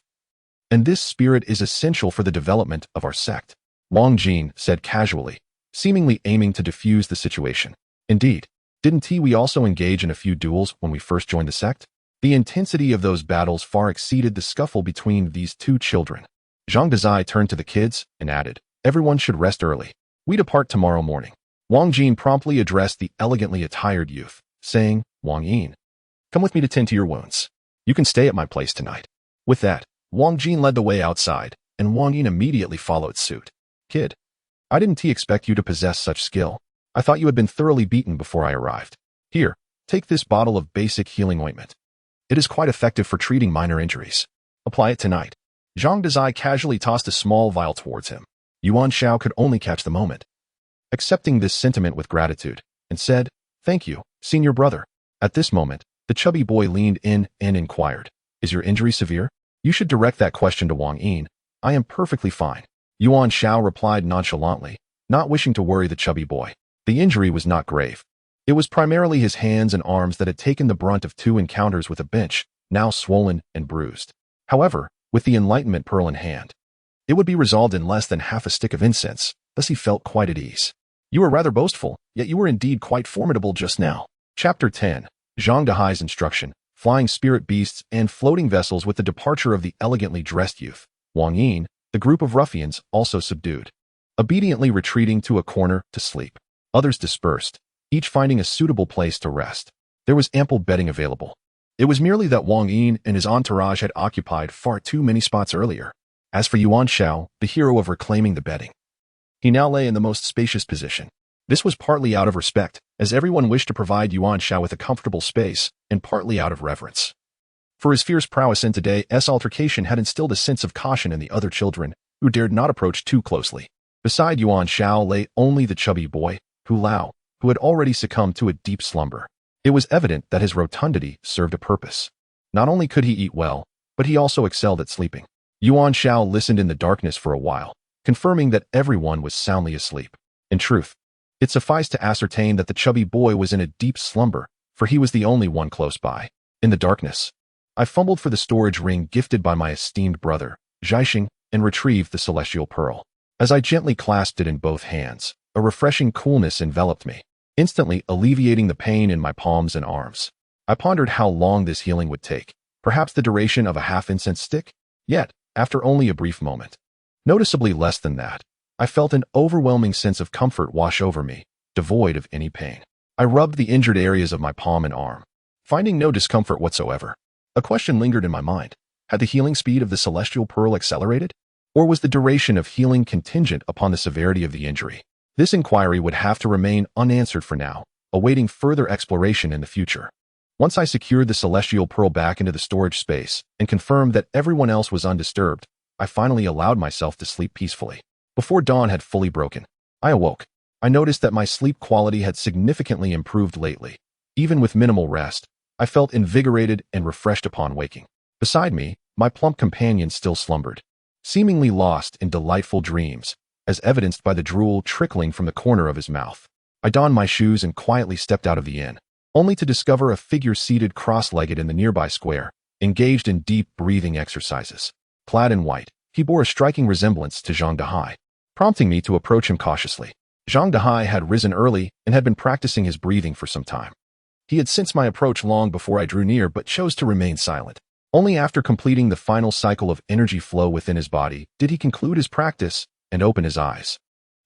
And this spirit is essential for the development of our sect," Wang Jin said casually, seemingly aiming to diffuse the situation. "Indeed, didn't we also engage in a few duels when we first joined the sect? The intensity of those battles far exceeded the scuffle between these two children." Zhang Dazai turned to the kids and added, "Everyone should rest early. We depart tomorrow morning." Wang Jin promptly addressed the elegantly attired youth, saying, "Wang Yin, come with me to tend to your wounds. You can stay at my place tonight." With that, Wang Jin led the way outside, and Wang Yin immediately followed suit. "Kid, I didn't expect you to possess such skill. I thought you had been thoroughly beaten before I arrived. Here, take this bottle of basic healing ointment. It is quite effective for treating minor injuries. Apply it tonight." Zhang Dazai casually tossed a small vial towards him. Yuan Xiao could only catch the moment, accepting this sentiment with gratitude, and said, "Thank you, senior brother." At this moment, the chubby boy leaned in and inquired, "Is your injury severe?" "You should direct that question to Wang Yin. I am perfectly fine." Yuan Xiao replied nonchalantly, not wishing to worry the chubby boy. The injury was not grave. It was primarily his hands and arms that had taken the brunt of 2 encounters with a bench, now swollen and bruised. However, with the enlightenment pearl in hand, it would be resolved in less than half a stick of incense, thus he felt quite at ease. "You were rather boastful, yet you were indeed quite formidable just now." Chapter 10. Zhang Dahai's instruction, flying spirit beasts and floating vessels. With the departure of the elegantly dressed youth, Wang Yin, the group of ruffians also subdued, obediently retreating to a corner to sleep. Others dispersed, each finding a suitable place to rest. There was ample bedding available. It was merely that Wang Yin and his entourage had occupied far too many spots earlier. As for Yuan Xiao, the hero of reclaiming the bedding, he now lay in the most spacious position. This was partly out of respect, as everyone wished to provide Yuan Xiao with a comfortable space, and partly out of reverence. For his fierce prowess in today's altercation had instilled a sense of caution in the other children, who dared not approach too closely. Beside Yuan Xiao lay only the chubby boy, Hu Lao, who had already succumbed to a deep slumber. It was evident that his rotundity served a purpose. Not only could he eat well, but he also excelled at sleeping. Yuan Xiao listened in the darkness for a while, confirming that everyone was soundly asleep. In truth, it sufficed to ascertain that the chubby boy was in a deep slumber, for he was the only one close by. In the darkness, I fumbled for the storage ring gifted by my esteemed brother, Zhaixing, and retrieved the celestial pearl. As I gently clasped it in both hands, a refreshing coolness enveloped me, instantly alleviating the pain in my palms and arms. I pondered how long this healing would take, perhaps the duration of a half-incense stick? Yet, after only a brief moment, noticeably less than that, I felt an overwhelming sense of comfort wash over me, devoid of any pain. I rubbed the injured areas of my palm and arm, finding no discomfort whatsoever. A question lingered in my mind. Had the healing speed of the celestial pearl accelerated? Or was the duration of healing contingent upon the severity of the injury? This inquiry would have to remain unanswered for now, awaiting further exploration in the future. Once I secured the celestial pearl back into the storage space and confirmed that everyone else was undisturbed, I finally allowed myself to sleep peacefully. Before dawn had fully broken, I awoke. I noticed that my sleep quality had significantly improved lately. Even with minimal rest, I felt invigorated and refreshed upon waking. Beside me, my plump companion still slumbered, seemingly lost in delightful dreams, as evidenced by the drool trickling from the corner of his mouth. I donned my shoes and quietly stepped out of the inn, only to discover a figure seated cross-legged in the nearby square, engaged in deep breathing exercises. Clad in white, he bore a striking resemblance to Zhang Dahai, prompting me to approach him cautiously. Zhang Dahai had risen early and had been practicing his breathing for some time. He had sensed my approach long before I drew near but chose to remain silent. Only after completing the final cycle of energy flow within his body did he conclude his practice and open his eyes.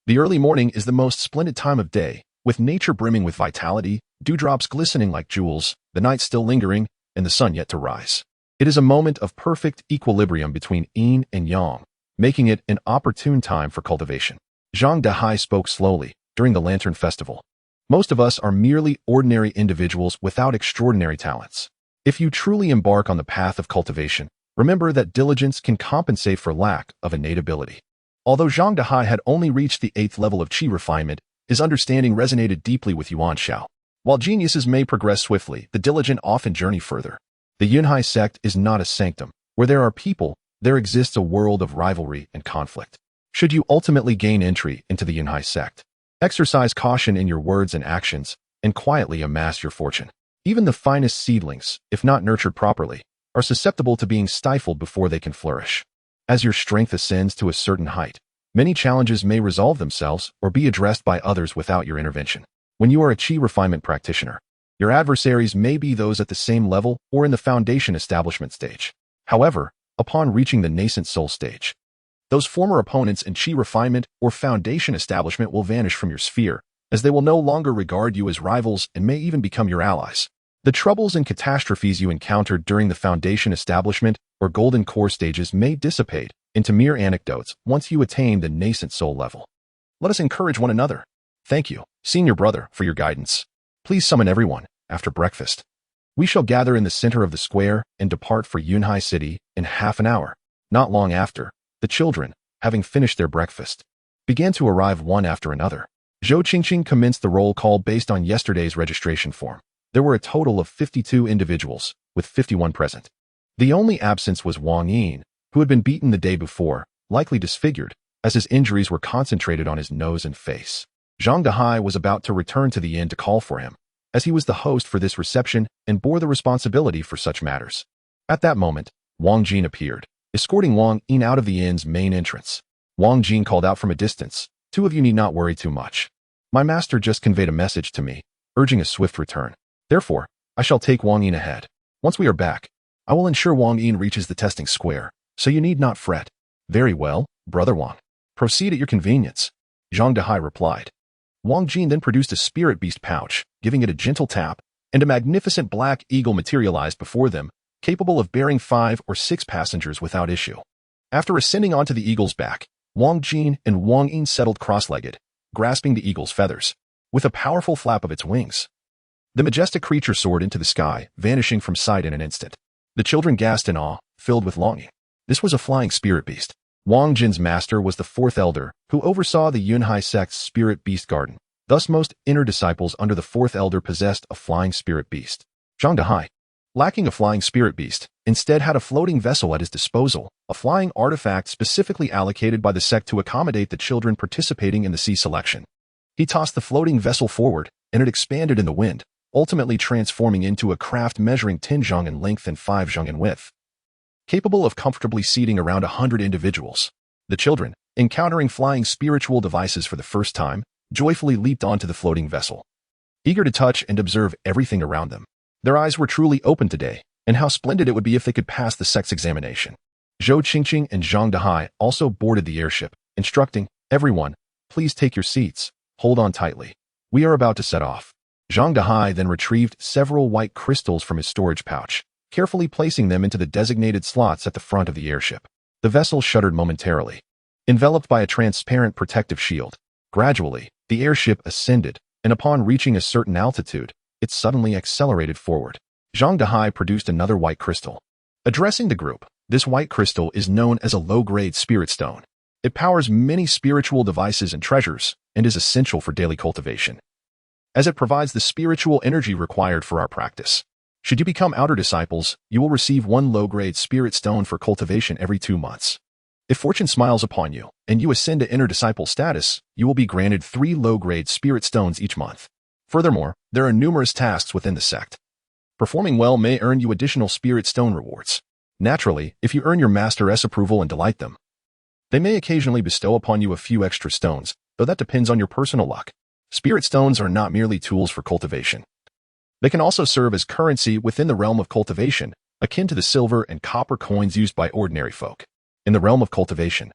The early morning is the most splendid time of day, with nature brimming with vitality, dewdrops glistening like jewels, the night still lingering, and the sun yet to rise. It is a moment of perfect equilibrium between yin and yang, making it an opportune time for cultivation. Zhang Dehai spoke slowly during the Lantern Festival. Most of us are merely ordinary individuals without extraordinary talents. If you truly embark on the path of cultivation, remember that diligence can compensate for lack of innate ability. Although Zhang Dehai had only reached the 8th level of qi refinement, his understanding resonated deeply with Yuan Xiao. While geniuses may progress swiftly, the diligent often journey further. The Yunhai sect is not a sanctum. Where there are people, there exists a world of rivalry and conflict. Should you ultimately gain entry into the Yunhai sect, exercise caution in your words and actions, and quietly amass your fortune. Even the finest seedlings, if not nurtured properly, are susceptible to being stifled before they can flourish. As your strength ascends to a certain height, many challenges may resolve themselves or be addressed by others without your intervention. When you are a qi refinement practitioner, your adversaries may be those at the same level or in the foundation establishment stage. However, upon reaching the nascent soul stage, those former opponents in qi refinement or foundation establishment will vanish from your sphere, as they will no longer regard you as rivals and may even become your allies. The troubles and catastrophes you encountered during the foundation establishment or golden core stages may dissipate into mere anecdotes once you attain the nascent soul level. Let us encourage one another. Thank you, senior brother, for your guidance. Please summon everyone after breakfast. We shall gather in the center of the square and depart for Yunhai City in half an hour. Not long after, the children, having finished their breakfast, began to arrive one after another. Zhou Qingqing commenced the roll call based on yesterday's registration form. There were a total of 52 individuals, with 51 present. The only absence was Wang Yin, who had been beaten the day before, likely disfigured, as his injuries were concentrated on his nose and face. Zhang Dehai was about to return to the inn to call for him, as he was the host for this reception and bore the responsibility for such matters. At that moment, Wang Jin appeared, escorting Wang Yin out of the inn's main entrance. Wang Jin called out from a distance, "Two of you need not worry too much. My master just conveyed a message to me, urging a swift return. Therefore, I shall take Wang Yin ahead. Once we are back, I will ensure Wang Yin reaches the testing square, so you need not fret." "Very well, Brother Wang. Proceed at your convenience," Zhang Dehai replied. Wang Jin then produced a spirit beast pouch, giving it a gentle tap, and a magnificent black eagle materialized before them, capable of bearing 5 or 6 passengers without issue. After ascending onto the eagle's back, Wang Jin and Wang Yin settled cross-legged, grasping the eagle's feathers. With a powerful flap of its wings, the majestic creature soared into the sky, vanishing from sight in an instant. The children gasped in awe, filled with longing. This was a flying spirit beast. Wang Jin's master was the 4th elder, who oversaw the Yunhai sect's spirit beast garden. Thus most inner disciples under the 4th elder possessed a flying spirit beast. Zhang Dehai, lacking a flying spirit beast, instead had a floating vessel at his disposal, a flying artifact specifically allocated by the sect to accommodate the children participating in the sea selection. He tossed the floating vessel forward, and it expanded in the wind, ultimately transforming into a craft measuring 10 zhang in length and 5 zhang in width, capable of comfortably seating around 100 individuals. The children, encountering flying spiritual devices for the first time, joyfully leaped onto the floating vessel, eager to touch and observe everything around them. Their eyes were truly open today, and how splendid it would be if they could pass the sect's examination. Zhou Qingqing and Zhang Dehai also boarded the airship, instructing, "Everyone, please take your seats. Hold on tightly. We are about to set off." Zhang Dehai then retrieved several white crystals from his storage pouch, carefully placing them into the designated slots at the front of the airship. The vessel shuddered momentarily, enveloped by a transparent protective shield. Gradually, the airship ascended, and upon reaching a certain altitude, it suddenly accelerated forward. Zhang Dehai produced another white crystal. Addressing the group, this white crystal is known as a low-grade spirit stone. It powers many spiritual devices and treasures, and is essential for daily cultivation, as it provides the spiritual energy required for our practice. Should you become outer disciples, you will receive 1 low-grade spirit stone for cultivation every 2 months. If fortune smiles upon you, and you ascend to inner disciple status, you will be granted 3 low-grade spirit stones each month. Furthermore, there are numerous tasks within the sect. Performing well may earn you additional spirit stone rewards. Naturally, if you earn your master's approval and delight them, they may occasionally bestow upon you a few extra stones, though that depends on your personal luck. Spirit stones are not merely tools for cultivation. They can also serve as currency within the realm of cultivation, akin to the silver and copper coins used by ordinary folk. In the realm of cultivation,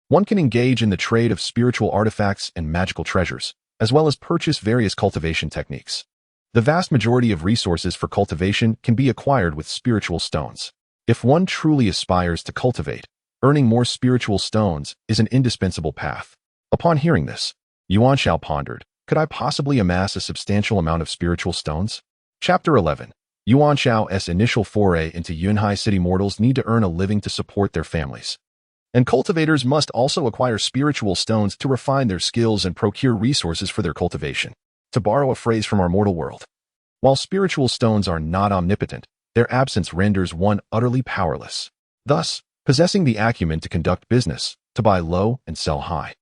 one can engage in the trade of spiritual artifacts and magical treasures, as well as purchase various cultivation techniques. The vast majority of resources for cultivation can be acquired with spiritual stones. If one truly aspires to cultivate, earning more spiritual stones is an indispensable path. Upon hearing this, Yuan Xiao pondered, could I possibly amass a substantial amount of spiritual stones? Chapter 11. Yuan Xiao's initial foray into Yunhai city mortals need to earn a living to support their families. And cultivators must also acquire spiritual stones to refine their skills and procure resources for their cultivation. To borrow a phrase from our mortal world, while spiritual stones are not omnipotent, their absence renders one utterly powerless. Thus, possessing the acumen to conduct business, to buy low and sell high,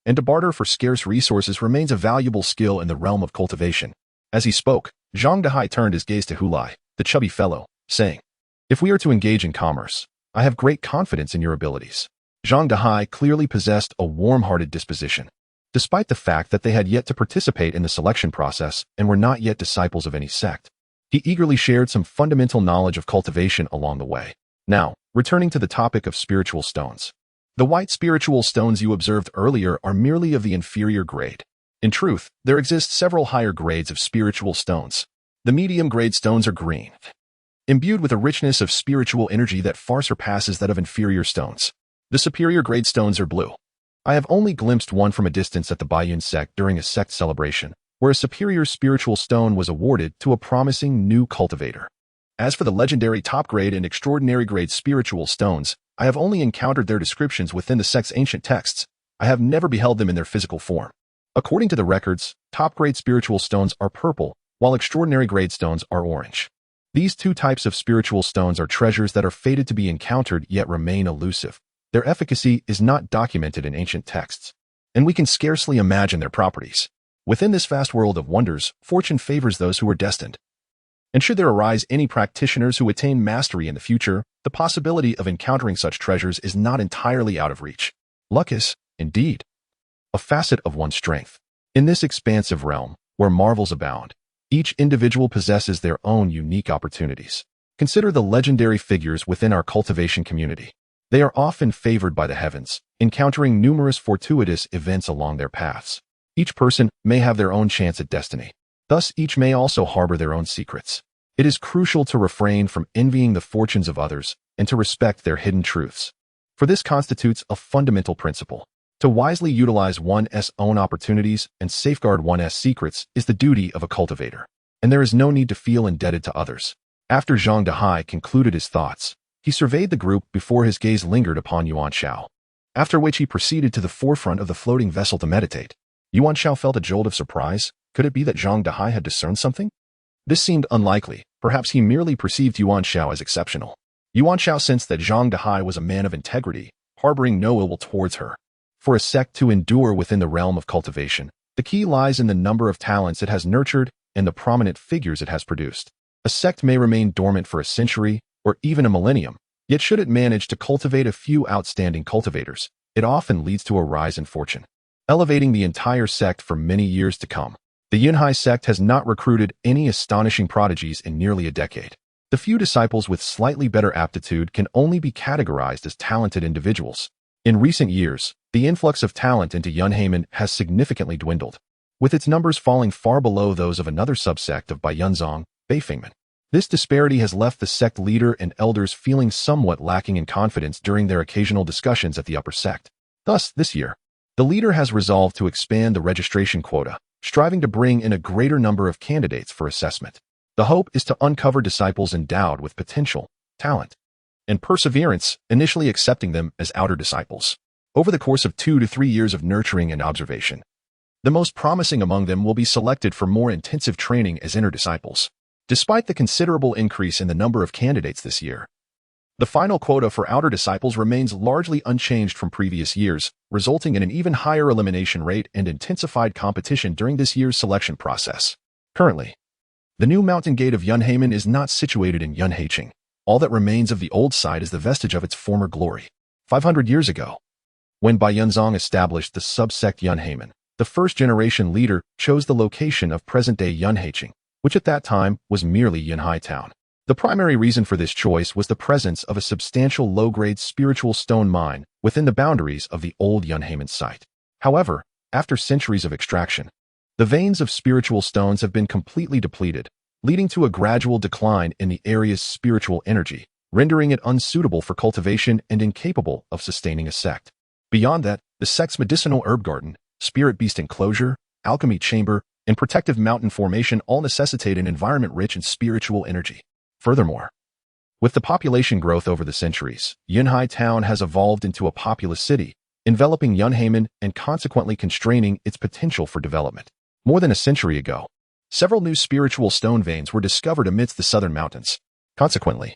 and to barter for scarce resources remains a valuable skill in the realm of cultivation. As he spoke, Zhang Dehai turned his gaze to Hulai, the chubby fellow, saying, if we are to engage in commerce, I have great confidence in your abilities. Zhang Dehai clearly possessed a warm-hearted disposition. Despite the fact that they had yet to participate in the selection process and were not yet disciples of any sect, he eagerly shared some fundamental knowledge of cultivation along the way. Now, returning to the topic of spiritual stones. The white spiritual stones you observed earlier are merely of the inferior grade. In truth, there exist several higher grades of spiritual stones. The medium-grade stones are green, imbued with a richness of spiritual energy that far surpasses that of inferior stones. The superior-grade stones are blue. I have only glimpsed one from a distance at the Baiyun sect during a sect celebration, where a superior spiritual stone was awarded to a promising new cultivator. As for the legendary top-grade and extraordinary-grade spiritual stones, I have only encountered their descriptions within the sect's ancient texts. I have never beheld them in their physical form. According to the records, top-grade spiritual stones are purple, while extraordinary-grade stones are orange. These two types of spiritual stones are treasures that are fated to be encountered yet remain elusive. Their efficacy is not documented in ancient texts, and we can scarcely imagine their properties. Within this vast world of wonders, fortune favors those who are destined. And should there arise any practitioners who attain mastery in the future, the possibility of encountering such treasures is not entirely out of reach. Luck is, indeed, a facet of one's strength. In this expansive realm, where marvels abound, each individual possesses their own unique opportunities. Consider the legendary figures within our cultivation community. They are often favored by the heavens, encountering numerous fortuitous events along their paths. Each person may have their own chance at destiny. Thus, each may also harbor their own secrets. It is crucial to refrain from envying the fortunes of others and to respect their hidden truths. For this constitutes a fundamental principle. To wisely utilize one's own opportunities and safeguard one's secrets is the duty of a cultivator. And there is no need to feel indebted to others. After Zhang Dehai concluded his thoughts, he surveyed the group before his gaze lingered upon Yuan Xiao, after which he proceeded to the forefront of the floating vessel to meditate. Yuan Xiao felt a jolt of surprise. Could it be that Zhang Dehai had discerned something? This seemed unlikely. Perhaps he merely perceived Yuan Xiao as exceptional. Yuan Xiao sensed that Zhang Dehai was a man of integrity, harboring no ill will towards her. For a sect to endure within the realm of cultivation, the key lies in the number of talents it has nurtured and the prominent figures it has produced. A sect may remain dormant for a century, or even a millennium, yet should it manage to cultivate a few outstanding cultivators, it often leads to a rise in fortune, elevating the entire sect for many years to come. The Yunhai sect has not recruited any astonishing prodigies in nearly a decade. The few disciples with slightly better aptitude can only be categorized as talented individuals. In recent years, the influx of talent into Yunhaimen has significantly dwindled, with its numbers falling far below those of another subsect of Baiyunzong, Beifengmen. This disparity has left the sect leader and elders feeling somewhat lacking in confidence during their occasional discussions at the upper sect. Thus, this year, the leader has resolved to expand the registration quota, striving to bring in a greater number of candidates for assessment. The hope is to uncover disciples endowed with potential, talent, and perseverance, initially accepting them as outer disciples. Over the course of 2 to 3 years of nurturing and observation, the most promising among them will be selected for more intensive training as inner disciples. Despite the considerable increase in the number of candidates this year, the final quota for outer disciples remains largely unchanged from previous years, resulting in an even higher elimination rate and intensified competition during this year's selection process. Currently, the new mountain gate of Yunhaimen is not situated in Yunhaiqing. All that remains of the old site is the vestige of its former glory. 500 years ago, when Baiyunzong established the subsect Yunhaimen, the first-generation leader chose the location of present-day Yunhaiqing, which at that time was merely Yunhai Town. The primary reason for this choice was the presence of a substantial low-grade spiritual stone mine within the boundaries of the old Yunhaimen site. However, after centuries of extraction, the veins of spiritual stones have been completely depleted, leading to a gradual decline in the area's spiritual energy, rendering it unsuitable for cultivation and incapable of sustaining a sect. Beyond that, the sect's medicinal herb garden, spirit beast enclosure, alchemy chamber, and protective mountain formation all necessitate an environment rich in spiritual energy. Furthermore, with the population growth over the centuries, Yunhai Town has evolved into a populous city, enveloping Yunhaimen and consequently constraining its potential for development. More than a century ago, several new spiritual stone veins were discovered amidst the southern mountains. Consequently,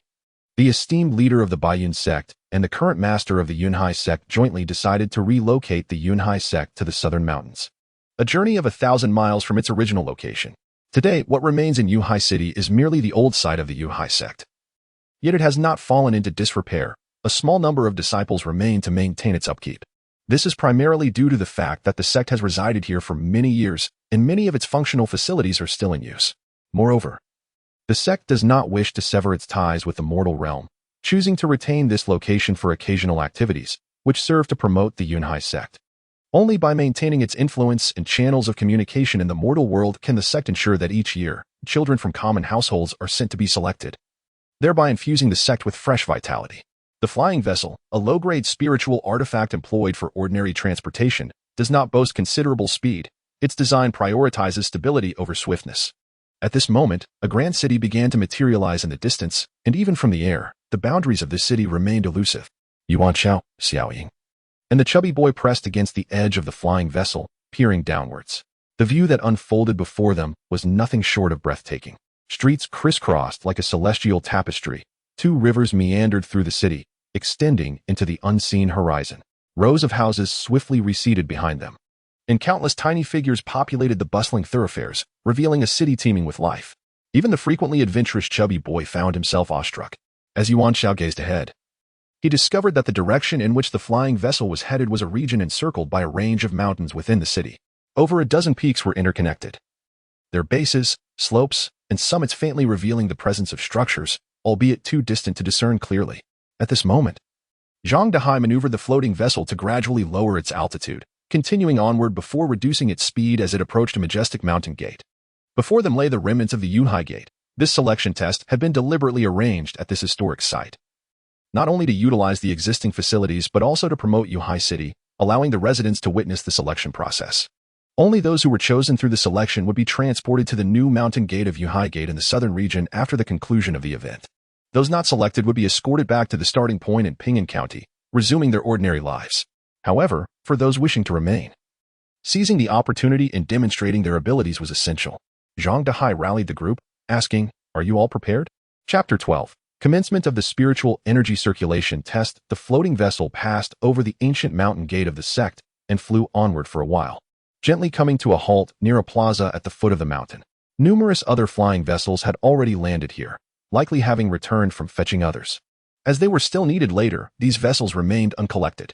the esteemed leader of the Baiyun sect and the current master of the Yunhai sect jointly decided to relocate the Yunhai sect to the southern mountains, a journey of 1,000 miles from its original location. Today, what remains in Yunhai City is merely the old site of the Yunhai sect. Yet it has not fallen into disrepair. A small number of disciples remain to maintain its upkeep. This is primarily due to the fact that the sect has resided here for many years, and many of its functional facilities are still in use. Moreover, the sect does not wish to sever its ties with the mortal realm, choosing to retain this location for occasional activities, which serve to promote the Yunhai sect. Only by maintaining its influence and channels of communication in the mortal world can the sect ensure that each year, children from common households are sent to be selected, thereby infusing the sect with fresh vitality. The flying vessel, a low-grade spiritual artifact employed for ordinary transportation, does not boast considerable speed. Its design prioritizes stability over swiftness. At this moment, a grand city began to materialize in the distance, and even from the air, the boundaries of this city remained elusive. Yuan Xiao, Xiaoying. And the chubby boy pressed against the edge of the flying vessel, peering downwards. The view that unfolded before them was nothing short of breathtaking. Streets crisscrossed like a celestial tapestry. 2 rivers meandered through the city, extending into the unseen horizon. Rows of houses swiftly receded behind them, and countless tiny figures populated the bustling thoroughfares, revealing a city teeming with life. Even the frequently adventurous chubby boy found himself awestruck. As Yuan Xiao gazed ahead, he discovered that the direction in which the flying vessel was headed was a region encircled by a range of mountains within the city. Over a dozen peaks were interconnected, their bases, slopes, and summits faintly revealing the presence of structures, albeit too distant to discern clearly. At this moment, Zhang Dehai maneuvered the floating vessel to gradually lower its altitude, continuing onward before reducing its speed as it approached a majestic mountain gate. Before them lay the remnants of the Yunhai Gate. This selection test had been deliberately arranged at this historic site, not only to utilize the existing facilities but also to promote Yunhai City, allowing the residents to witness the selection process. Only those who were chosen through the selection would be transported to the new mountain gate of Yunhai Gate in the southern region after the conclusion of the event. Those not selected would be escorted back to the starting point in Ping'an County, resuming their ordinary lives. However, for those wishing to remain, seizing the opportunity and demonstrating their abilities was essential. Zhang Dehai rallied the group, asking, "Are you all prepared?" Chapter 12. Commencement of the Spiritual Energy Circulation Test. The floating vessel passed over the ancient mountain gate of the sect and flew onward for a while, gently coming to a halt near a plaza at the foot of the mountain. Numerous other flying vessels had already landed here, likely having returned from fetching others. As they were still needed later, these vessels remained uncollected.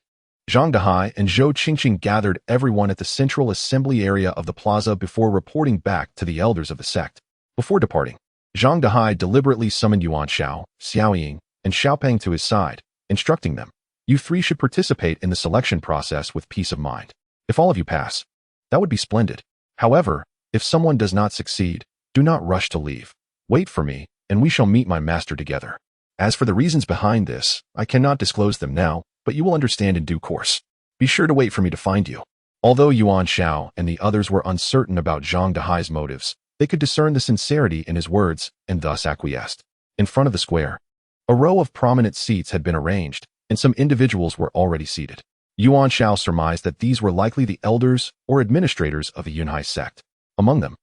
Zhang Dehai and Zhou Qingqing gathered everyone at the central assembly area of the plaza before reporting back to the elders of the sect. Before departing, Zhang Dehai deliberately summoned Yuan Xiao, Xiaoying, and Xiaopeng to his side, instructing them, "You 3 should participate in the selection process with peace of mind. If all of you pass, that would be splendid. However, if someone does not succeed, do not rush to leave. Wait for me, and we shall meet my master together. As for the reasons behind this, I cannot disclose them now, but you will understand in due course. Be sure to wait for me to find you." Although Yuan Xiao and the others were uncertain about Zhang Dehai's motives, they could discern the sincerity in his words and thus acquiesced. In front of the square, a row of prominent seats had been arranged, and some individuals were already seated. Yuan Xiao surmised that these were likely the elders or administrators of the Yunhai sect. Among them,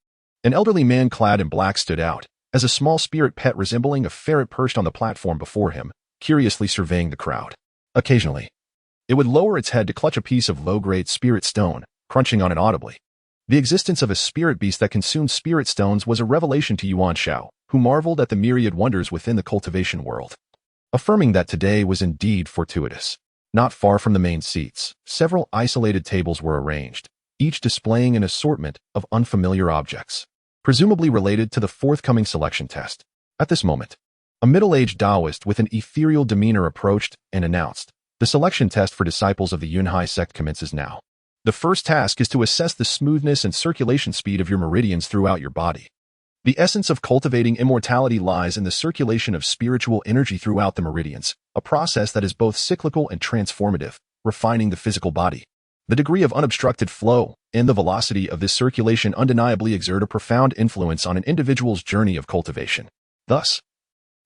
an elderly man clad in black stood out, as a small spirit pet resembling a ferret perched on the platform before him, curiously surveying the crowd. Occasionally, it would lower its head to clutch a piece of low-grade spirit stone, crunching on it audibly. The existence of a spirit beast that consumed spirit stones was a revelation to Yuan Xiao, who marveled at the myriad wonders within the cultivation world, affirming that today was indeed fortuitous. Not far from the main seats, several isolated tables were arranged, each displaying an assortment of unfamiliar objects. presumably related to the forthcoming selection test. At this moment, a middle-aged Taoist with an ethereal demeanor approached and announced, "The selection test for disciples of the Yuan Xiao sect commences now. The first task is to assess the smoothness and circulation speed of your meridians throughout your body. The essence of cultivating immortality lies in the circulation of spiritual energy throughout the meridians, a process that is both cyclical and transformative, refining the physical body. The degree of unobstructed flow and the velocity of this circulation undeniably exert a profound influence on an individual's journey of cultivation. Thus,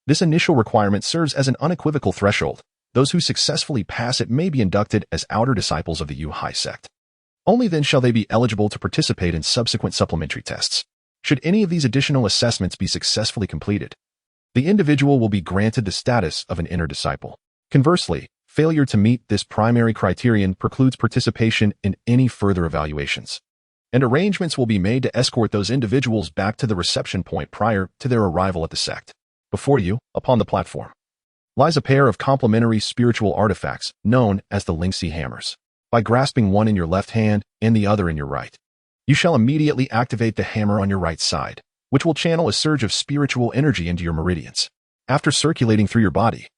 this initial requirement serves as an unequivocal threshold. Those who successfully pass it may be inducted as outer disciples of the Yuan Xiao sect. Only then shall they be eligible to participate in subsequent supplementary tests. Should any of these additional assessments be successfully completed, the individual will be granted the status of an inner disciple. Conversely, failure to meet this primary criterion precludes participation in any further evaluations, and arrangements will be made to escort those individuals back to the reception point prior to their arrival at the sect. Before you, upon the platform, lies a pair of complementary spiritual artifacts known as the elixirs hammers. By grasping one in your left hand and the other in your right, you shall immediately activate the hammer on your right side, which will channel a surge of spiritual energy into your meridians. After circulating through your body,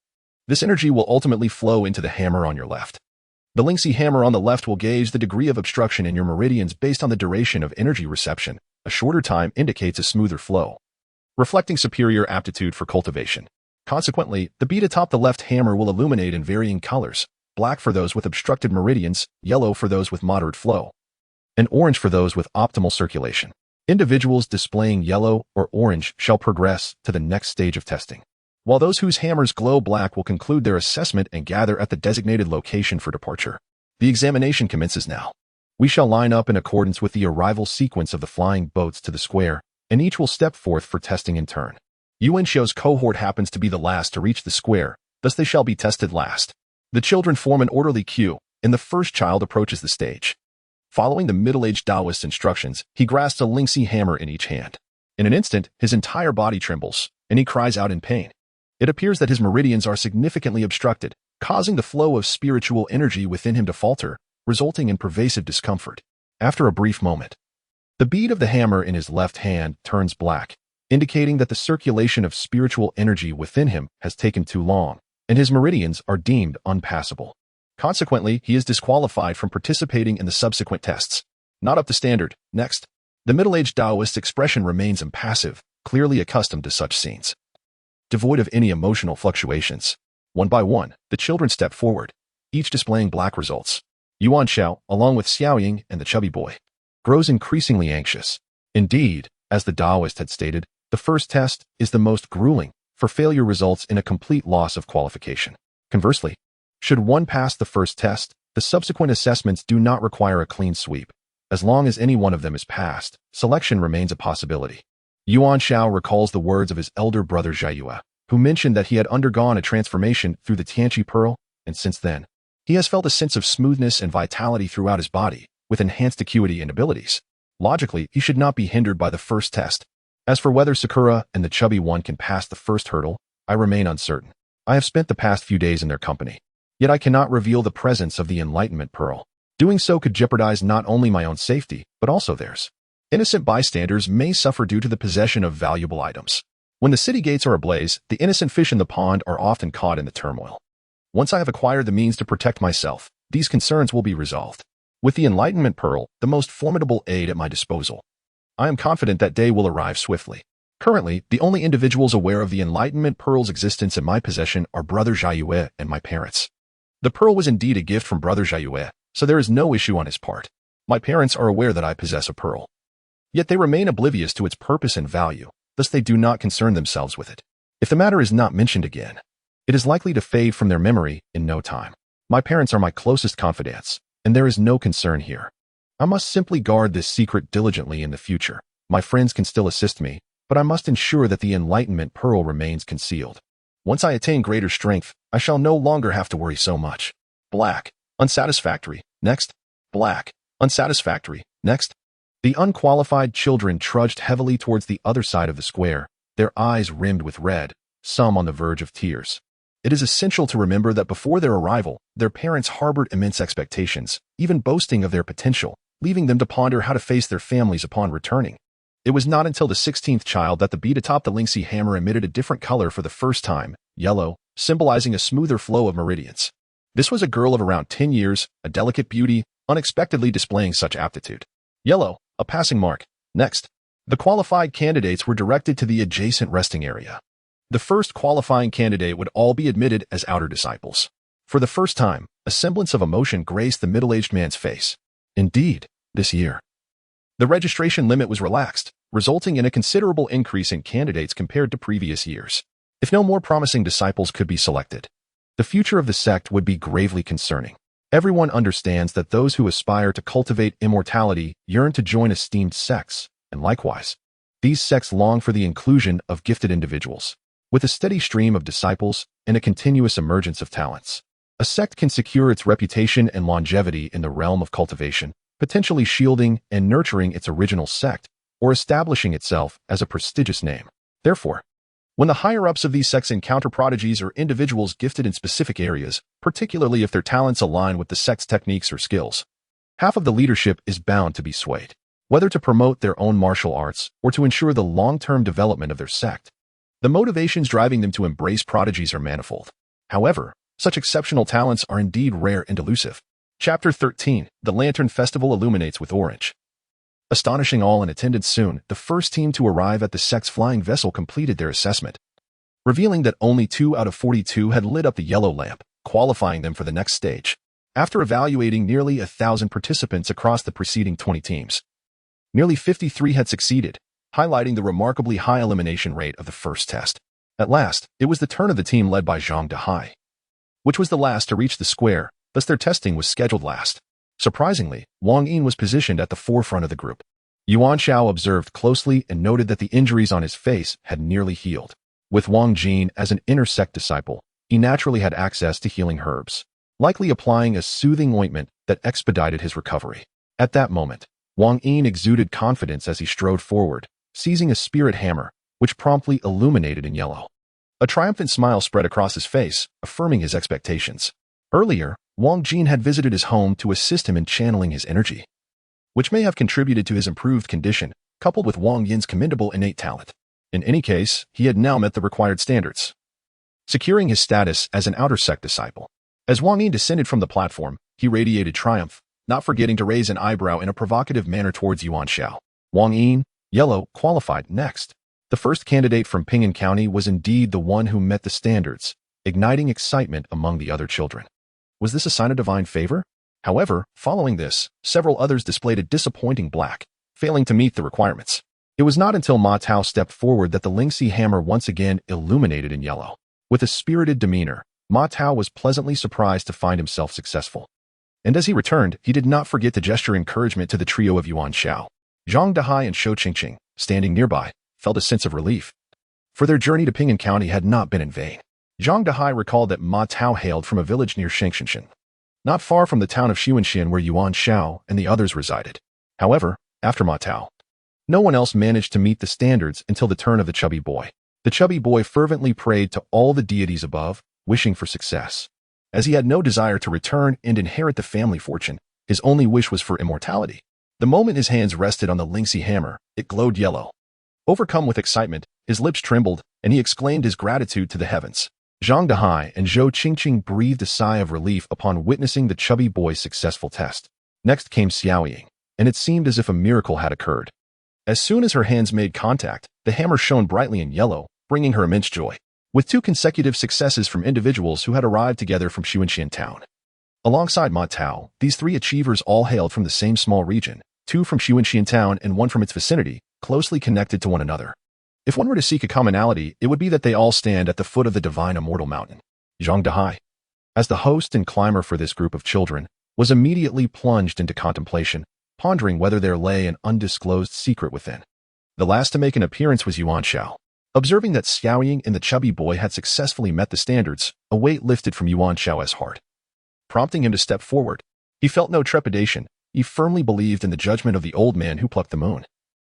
this energy will ultimately flow into the hammer on your left. The elixirs hammer on the left will gauge the degree of obstruction in your meridians based on the duration of energy reception. A shorter time indicates a smoother flow, reflecting superior aptitude for cultivation. Consequently, the bead atop the left hammer will illuminate in varying colors: black for those with obstructed meridians, yellow for those with moderate flow, and orange for those with optimal circulation. Individuals displaying yellow or orange shall progress to the next stage of testing, while those whose hammers glow black will conclude their assessment and gather at the designated location for departure. The examination commences now. We shall line up in accordance with the arrival sequence of the flying boats to the square, and each will step forth for testing in turn. Yuan Xiao's cohort happens to be the last to reach the square, thus they shall be tested last. The children form an orderly queue, and the first child approaches the stage. Following the middle-aged Taoist's instructions, he grasps a elixirs hammer in each hand. In an instant, his entire body trembles, and he cries out in pain. It appears that his meridians are significantly obstructed, causing the flow of spiritual energy within him to falter, resulting in pervasive discomfort. After a brief moment, the bead of the hammer in his left hand turns black, indicating that the circulation of spiritual energy within him has taken too long, and his meridians are deemed unpassable. Consequently, he is disqualified from participating in the subsequent tests. Not up to standard. Next, the middle-aged Taoist's expression remains impassive, clearly accustomed to such scenes, devoid of any emotional fluctuations. One by one, the children step forward, each displaying black results. Yuan Xiao, along with Xiaoying and the chubby boy, grows increasingly anxious. Indeed, as the Taoist had stated, the first test is the most grueling, for failure results in a complete loss of qualification. Conversely, should one pass the first test, the subsequent assessments do not require a clean sweep. As long as any one of them is passed, selection remains a possibility. Yuan Xiao recalls the words of his elder brother Xiaoyue, who mentioned that he had undergone a transformation through the Tianqi pearl, and since then, he has felt a sense of smoothness and vitality throughout his body, with enhanced acuity and abilities. Logically, he should not be hindered by the first test. As for whether Sakura and the chubby one can pass the first hurdle, I remain uncertain. I have spent the past few days in their company, yet I cannot reveal the presence of the enlightenment pearl. Doing so could jeopardize not only my own safety, but also theirs. Innocent bystanders may suffer due to the possession of valuable items. When the city gates are ablaze, the innocent fish in the pond are often caught in the turmoil. Once I have acquired the means to protect myself, these concerns will be resolved. With the enlightenment pearl, the most formidable aid at my disposal, I am confident that day will arrive swiftly. Currently, the only individuals aware of the enlightenment pearl's existence in my possession are Brother Xiaoyue and my parents. The pearl was indeed a gift from Brother Xiaoyue, so there is no issue on his part. My parents are aware that I possess a pearl, yet they remain oblivious to its purpose and value, thus they do not concern themselves with it. If the matter is not mentioned again, it is likely to fade from their memory in no time. My parents are my closest confidants, and there is no concern here. I must simply guard this secret diligently in the future. My friends can still assist me, but I must ensure that the enlightenment pearl remains concealed. Once I attain greater strength, I shall no longer have to worry so much. Black, unsatisfactory, next. Black, unsatisfactory, next. The unqualified children trudged heavily towards the other side of the square, their eyes rimmed with red, some on the verge of tears. It is essential to remember that before their arrival, their parents harbored immense expectations, even boasting of their potential, leaving them to ponder how to face their families upon returning. It was not until the 16th child that the bead atop the Lingxi hammer emitted a different color for the first time, yellow, symbolizing a smoother flow of meridians. This was a girl of around 10 years, a delicate beauty, unexpectedly displaying such aptitude. Yellow, a passing mark. Next, the qualified candidates were directed to the adjacent resting area. The first qualifying candidate would all be admitted as outer disciples. For the first time, a semblance of emotion graced the middle-aged man's face. Indeed, this year, the registration limit was relaxed, resulting in a considerable increase in candidates compared to previous years. If no more promising disciples could be selected, the future of the sect would be gravely concerning. Everyone understands that those who aspire to cultivate immortality yearn to join esteemed sects, and likewise, these sects long for the inclusion of gifted individuals. With a steady stream of disciples and a continuous emergence of talents, a sect can secure its reputation and longevity in the realm of cultivation, potentially shielding and nurturing its original sect or establishing itself as a prestigious name. Therefore, when the higher-ups of these sects encounter prodigies or individuals gifted in specific areas, particularly if their talents align with the sect's techniques or skills, half of the leadership is bound to be swayed, whether to promote their own martial arts or to ensure the long-term development of their sect. The motivations driving them to embrace prodigies are manifold. However, such exceptional talents are indeed rare and elusive. Chapter 13. The Lantern Festival illuminates with orange. Astonishing all in attendance soon, the first team to arrive at the sect's flying vessel completed their assessment, revealing that only 2 out of 42 had lit up the yellow lamp, qualifying them for the next stage. After evaluating nearly 1,000 participants across the preceding 20 teams, nearly 53 had succeeded, highlighting the remarkably high elimination rate of the first test. At last, it was the turn of the team led by Zhang Dehai, which was the last to reach the square, thus their testing was scheduled last. Surprisingly, Wang Yin was positioned at the forefront of the group. Yuan Xiao observed closely and noted that the injuries on his face had nearly healed. With Wang Jin as an inner sect disciple, he naturally had access to healing herbs, likely applying a soothing ointment that expedited his recovery. At that moment, Wang Yin exuded confidence as he strode forward, seizing a spirit hammer, which promptly illuminated in yellow. A triumphant smile spread across his face, affirming his expectations. Earlier, Wang Jin had visited his home to assist him in channeling his energy, which may have contributed to his improved condition, coupled with Wang Yin's commendable innate talent. In any case, he had now met the required standards, securing his status as an outer sect disciple. As Wang Yin descended from the platform, he radiated triumph, not forgetting to raise an eyebrow in a provocative manner towards Yuan Xiao. Wang Yin, yellow, qualified next. The first candidate from Ping'an County was indeed the one who met the standards, igniting excitement among the other children. Was this a sign of divine favor? However, following this, several others displayed a disappointing black, failing to meet the requirements. It was not until Ma Tao stepped forward that the Lingxi hammer once again illuminated in yellow. With a spirited demeanor, Ma Tao was pleasantly surprised to find himself successful. And as he returned, he did not forget to gesture encouragement to the trio of Yuan Xiao. Zhang Dehai and Shou Qingqing, standing nearby, felt a sense of relief, for their journey to Ping'an County had not been in vain. Zhang Dehai recalled that Ma Tao hailed from a village near Shengshan, not far from the town of Xuanxian where Yuan Xiao and the others resided. However, after Ma Tao, no one else managed to meet the standards until the turn of the chubby boy. The chubby boy fervently prayed to all the deities above, wishing for success. As he had no desire to return and inherit the family fortune, his only wish was for immortality. The moment his hands rested on the Lingxi hammer, it glowed yellow. Overcome with excitement, his lips trembled, and he exclaimed his gratitude to the heavens. Zhang Dehai and Shou Qingqing breathed a sigh of relief upon witnessing the chubby boy's successful test. Next came Xiao Ying, and it seemed as if a miracle had occurred. As soon as her hands made contact, the hammer shone brightly in yellow, bringing her immense joy. With 2 consecutive successes from individuals who had arrived together from Xuanxian town. Alongside Ma Tao, these 3 achievers all hailed from the same small region, 2 from Xuanxian town and 1 from its vicinity, closely connected to one another. If one were to seek a commonality, it would be that they all stand at the foot of the divine immortal mountain. Zhang Dehai, as the host and climber for this group of children, was immediately plunged into contemplation, pondering whether there lay an undisclosed secret within. The last to make an appearance was Yuan Xiao. Observing that Xiao Ying and the chubby boy had successfully met the standards, a weight lifted from Yuan Xiao's heart, prompting him to step forward. He felt no trepidation. He firmly believed in the judgment of the old man who plucked the moon.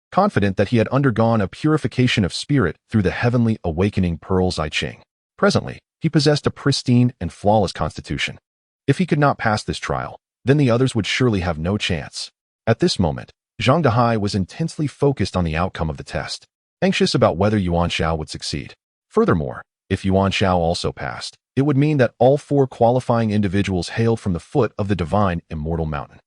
Confident that he had undergone a purification of spirit through the heavenly awakening pearls I Ching. Presently, he possessed a pristine and flawless constitution. If he could not pass this trial, then the others would surely have no chance. At this moment, Zhang Dehai was intensely focused on the outcome of the test, anxious about whether Yuan Xiao would succeed. Furthermore, if Yuan Xiao also passed, it would mean that all 4 qualifying individuals hailed from the foot of the divine immortal mountain.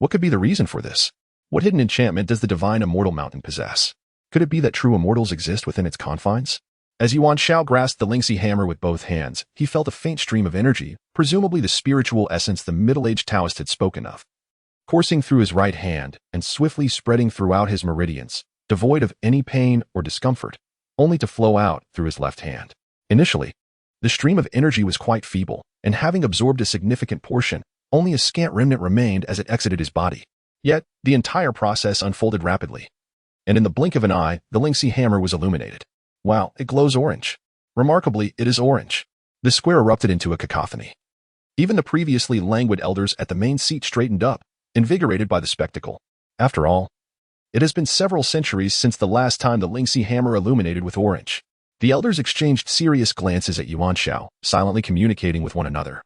What could be the reason for this? What hidden enchantment does the divine immortal mountain possess? Could it be that true immortals exist within its confines? As Yuan Xiao grasped the Lingxi hammer with both hands, he felt a faint stream of energy, presumably the spiritual essence the middle-aged Taoist had spoken of, coursing through his right hand and swiftly spreading throughout his meridians, devoid of any pain or discomfort, only to flow out through his left hand. Initially, the stream of energy was quite feeble, and having absorbed a significant portion, only a scant remnant remained as it exited his body. Yet, the entire process unfolded rapidly, and in the blink of an eye, the Lingxi hammer was illuminated. Wow, it glows orange. Remarkably, it is orange. The square erupted into a cacophony. Even the previously languid elders at the main seat straightened up, invigorated by the spectacle. After all, it has been several centuries since the last time the Lingxi hammer illuminated with orange. The elders exchanged serious glances at Yuan Xiao, silently communicating with one another,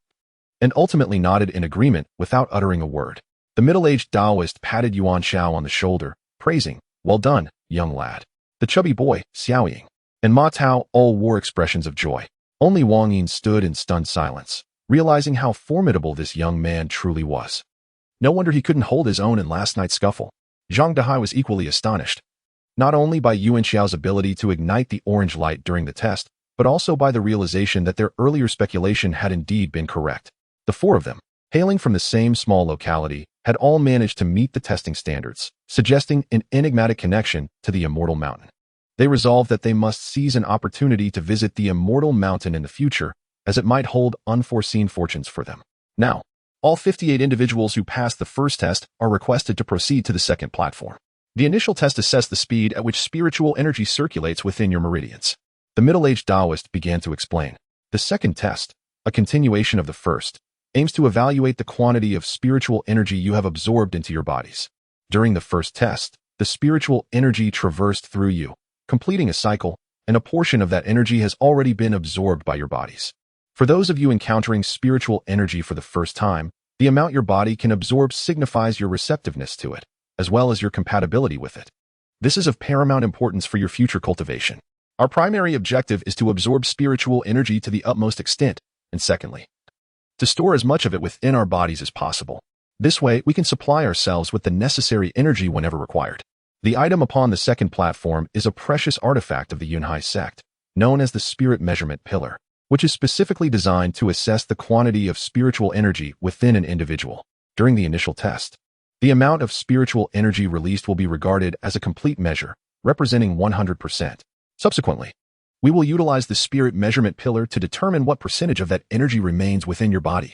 and ultimately nodded in agreement without uttering a word. The middle-aged Taoist patted Yuan Xiao on the shoulder, praising, "Well done, young lad." The chubby boy, Xiaoying, and Ma Tao all wore expressions of joy. Only Wang Yin stood in stunned silence, realizing how formidable this young man truly was. No wonder he couldn't hold his own in last night's scuffle. Zhang Dehai was equally astonished, not only by Yuan Xiao's ability to ignite the orange light during the test, but also by the realization that their earlier speculation had indeed been correct. The 4 of them, hailing from the same small locality, had all managed to meet the testing standards, suggesting an enigmatic connection to the immortal mountain. They resolved that they must seize an opportunity to visit the immortal mountain in the future, as it might hold unforeseen fortunes for them. Now, all 58 individuals who passed the first test are requested to proceed to the second platform. The initial test assessed the speed at which spiritual energy circulates within your meridians. The middle-aged Taoist began to explain. The second test, a continuation of the first, aims to evaluate the quantity of spiritual energy you have absorbed into your bodies. During the first test, the spiritual energy traversed through you, completing a cycle, and a portion of that energy has already been absorbed by your bodies. For those of you encountering spiritual energy for the first time, the amount your body can absorb signifies your receptiveness to it, as well as your compatibility with it. This is of paramount importance for your future cultivation. Our primary objective is to absorb spiritual energy to the utmost extent, and secondly, to store as much of it within our bodies as possible. This way, we can supply ourselves with the necessary energy whenever required. The item upon the second platform is a precious artifact of the Yunhai sect, known as the Spirit Measurement Pillar, which is specifically designed to assess the quantity of spiritual energy within an individual. During the initial test, the amount of spiritual energy released will be regarded as a complete measure, representing 100%. Subsequently, we will utilize the Spirit Measurement Pillar to determine what percentage of that energy remains within your body.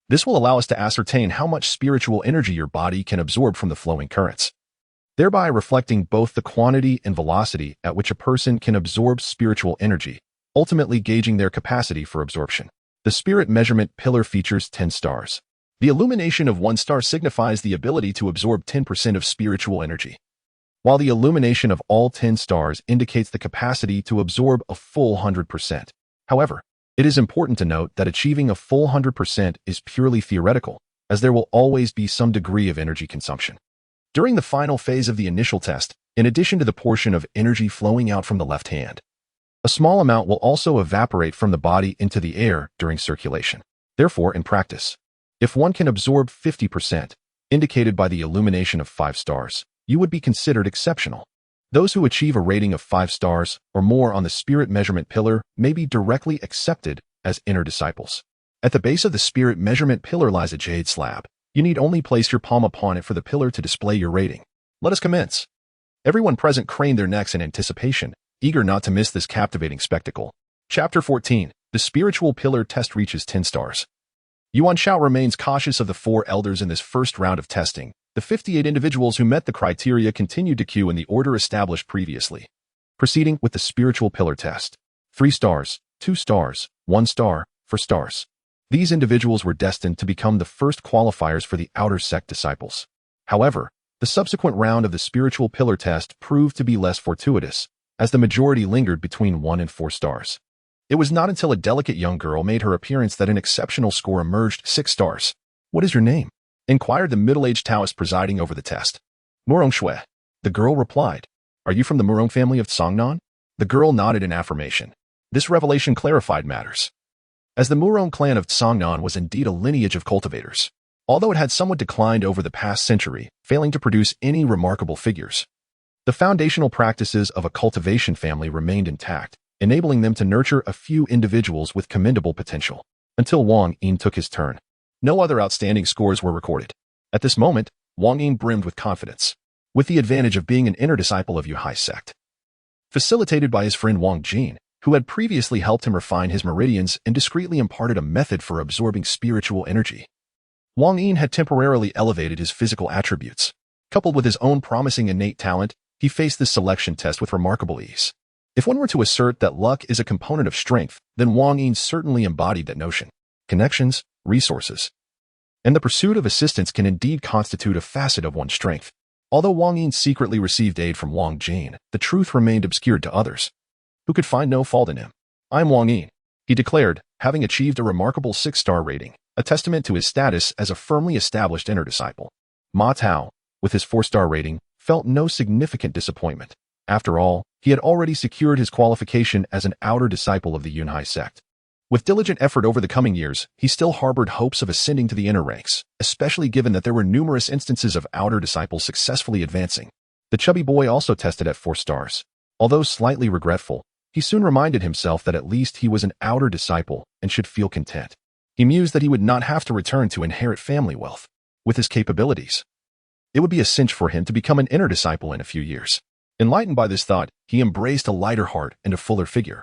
This will allow us to ascertain how much spiritual energy your body can absorb from the flowing currents, thereby reflecting both the quantity and velocity at which a person can absorb spiritual energy, ultimately gauging their capacity for absorption. The Spirit Measurement Pillar features 10 stars. The illumination of 1 star signifies the ability to absorb 10% of spiritual energy, while the illumination of all 10 stars indicates the capacity to absorb a full 100%. However, it is important to note that achieving a full 100% is purely theoretical, as there will always be some degree of energy consumption. During the final phase of the initial test, in addition to the portion of energy flowing out from the left hand, a small amount will also evaporate from the body into the air during circulation. Therefore, in practice, if one can absorb 50%, indicated by the illumination of 5 stars, you would be considered exceptional. Those who achieve a rating of 5 stars or more on the Spirit Measurement Pillar may be directly accepted as inner disciples. At the base of the Spirit Measurement Pillar lies a jade slab. You need only place your palm upon it for the pillar to display your rating. Let us commence. Everyone present craned their necks in anticipation, eager not to miss this captivating spectacle. Chapter 14. The Spiritual Pillar Test reaches 10 stars. Yuan Xiao remains cautious of the 4 elders in this first round of testing. The 58 individuals who met the criteria continued to queue in the order established previously. Proceeding with the Spiritual Pillar Test. 3 stars, 2 stars, 1 star, 4 stars. These individuals were destined to become the first qualifiers for the outer sect disciples. However, the subsequent round of the Spiritual Pillar Test proved to be less fortuitous, as the majority lingered between 1 and 4 stars. It was not until a delicate young girl made her appearance that an exceptional score emerged: 6 stars. "What is your name?" inquired the middle-aged Taoist presiding over the test. Murong Shui. The girl replied, "Are you from the Murong family of Songnan?" The girl nodded in affirmation. This revelation clarified matters, as the Murong clan of Songnan was indeed a lineage of cultivators, although it had somewhat declined over the past century, failing to produce any remarkable figures. The foundational practices of a cultivation family remained intact, enabling them to nurture a few individuals with commendable potential. Until Wang Yin took his turn, no other outstanding scores were recorded. At this moment, Wang Yin brimmed with confidence, with the advantage of being an inner disciple of Yuhai sect. Facilitated by his friend Wang Jin, who had previously helped him refine his meridians and discreetly imparted a method for absorbing spiritual energy, Wang Yin had temporarily elevated his physical attributes. Coupled with his own promising innate talent, he faced this selection test with remarkable ease. If one were to assert that luck is a component of strength, then Wang Yin certainly embodied that notion. Connections, resources, and the pursuit of assistance can indeed constitute a facet of one's strength. Although Wang Yin secretly received aid from Wang Jin, the truth remained obscured to others, who could find no fault in him. "I'm Wang Yin," he declared, having achieved a remarkable 6-star rating, a testament to his status as a firmly established inner disciple. Ma Tao, with his 4-star rating, felt no significant disappointment. After all, he had already secured his qualification as an outer disciple of the Yunhai sect. With diligent effort over the coming years, he still harbored hopes of ascending to the inner ranks, especially given that there were numerous instances of outer disciples successfully advancing. The chubby boy also tested at 4 stars. Although slightly regretful, he soon reminded himself that at least he was an outer disciple and should feel content. He mused that he would not have to return to inherit family wealth. With his capabilities, it would be a cinch for him to become an inner disciple in a few years. Enlightened by this thought, he embraced a lighter heart and a fuller figure,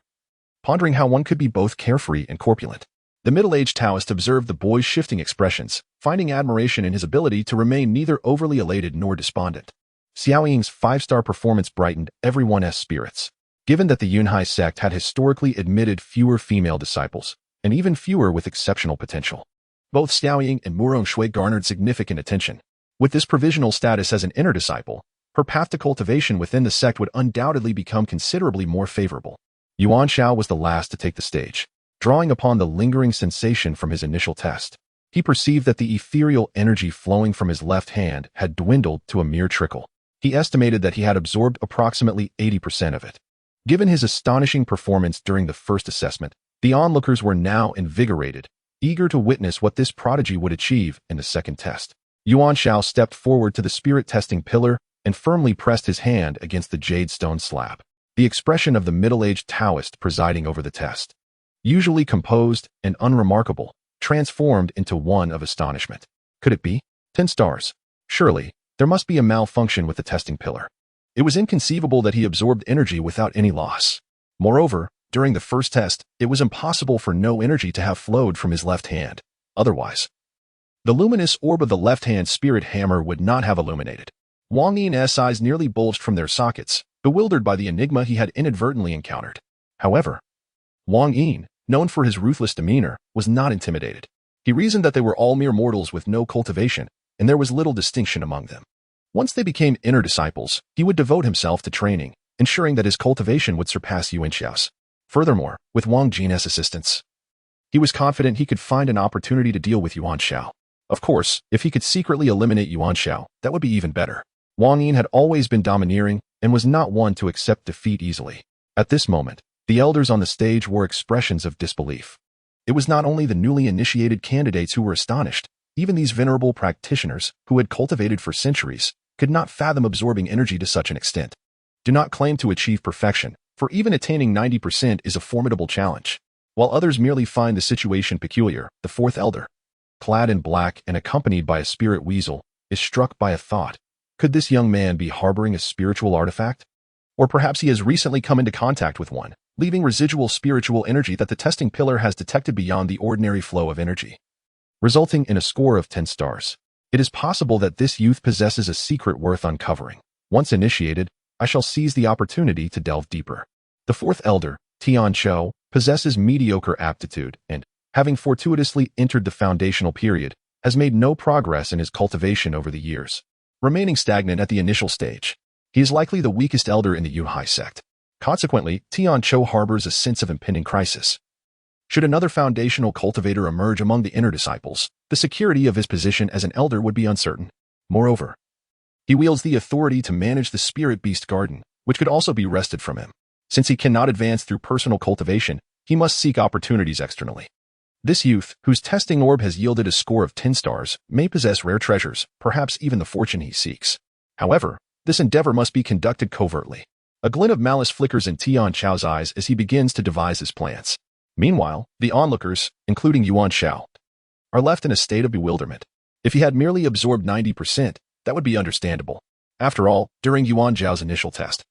pondering how one could be both carefree and corpulent. The middle-aged Taoist observed the boy's shifting expressions, finding admiration in his ability to remain neither overly elated nor despondent. Xiao Ying's 5-star performance brightened everyone's spirits. Given that the Yunhai sect had historically admitted fewer female disciples, and even fewer with exceptional potential, both Xiao Ying and Murong Shui garnered significant attention. With this provisional status as an inner disciple, her path to cultivation within the sect would undoubtedly become considerably more favorable. Yuan Xiao was the last to take the stage. Drawing upon the lingering sensation from his initial test, he perceived that the ethereal energy flowing from his left hand had dwindled to a mere trickle. He estimated that he had absorbed approximately 80% of it. Given his astonishing performance during the first assessment, the onlookers were now invigorated, eager to witness what this prodigy would achieve in the second test. Yuan Xiao stepped forward to the spirit testing pillar and firmly pressed his hand against the jade stone slab. The expression of the middle-aged Taoist presiding over the test, usually composed and unremarkable, transformed into one of astonishment. Could it be? 10 stars. Surely, there must be a malfunction with the testing pillar. It was inconceivable that he absorbed energy without any loss. Moreover, during the first test, it was impossible for no energy to have flowed from his left hand. Otherwise, the luminous orb of the left-hand spirit hammer would not have illuminated. Wang Yin's eyes nearly bulged from their sockets, bewildered by the enigma he had inadvertently encountered. However, Wang Yin, known for his ruthless demeanor, was not intimidated. He reasoned that they were all mere mortals with no cultivation, and there was little distinction among them. Once they became inner disciples, he would devote himself to training, ensuring that his cultivation would surpass Yuan Xiao's. Furthermore, with Wang Jin's assistance, he was confident he could find an opportunity to deal with Yuan Xiao. Of course, if he could secretly eliminate Yuan Xiao, that would be even better. Wang Yin had always been domineering and was not one to accept defeat easily. At this moment, the elders on the stage wore expressions of disbelief. It was not only the newly initiated candidates who were astonished. Even these venerable practitioners, who had cultivated for centuries, could not fathom absorbing energy to such an extent. Do not claim to achieve perfection, for even attaining 90% is a formidable challenge. While others merely find the situation peculiar, the 4th elder, clad in black and accompanied by a spirit weasel, is struck by a thought. Could this young man be harboring a spiritual artifact? Or perhaps he has recently come into contact with one, leaving residual spiritual energy that the testing pillar has detected beyond the ordinary flow of energy, resulting in a score of 10 stars. It is possible that this youth possesses a secret worth uncovering. Once initiated, I shall seize the opportunity to delve deeper. The 4th elder, Tian Chou, possesses mediocre aptitude and, having fortuitously entered the foundational period, has made no progress in his cultivation over the years, remaining stagnant at the initial stage. He is likely the weakest elder in the Yuhai sect. Consequently, Tian Chou harbors a sense of impending crisis. Should another foundational cultivator emerge among the inner disciples, the security of his position as an elder would be uncertain. Moreover, He wields the authority to manage the spirit beast garden, which could also be wrested from him. Since he cannot advance through personal cultivation, he must seek opportunities externally. This youth, whose testing orb has yielded a score of 10 stars, may possess rare treasures, perhaps even the fortune he seeks. However, this endeavor must be conducted covertly. A glint of malice flickers in Yuan Xiao's eyes as he begins to devise his plans. Meanwhile, the onlookers, including Yuan Xiao, are left in a state of bewilderment. If he had merely absorbed 90%, that would be understandable. After all, during Yuan Xiao's initial test,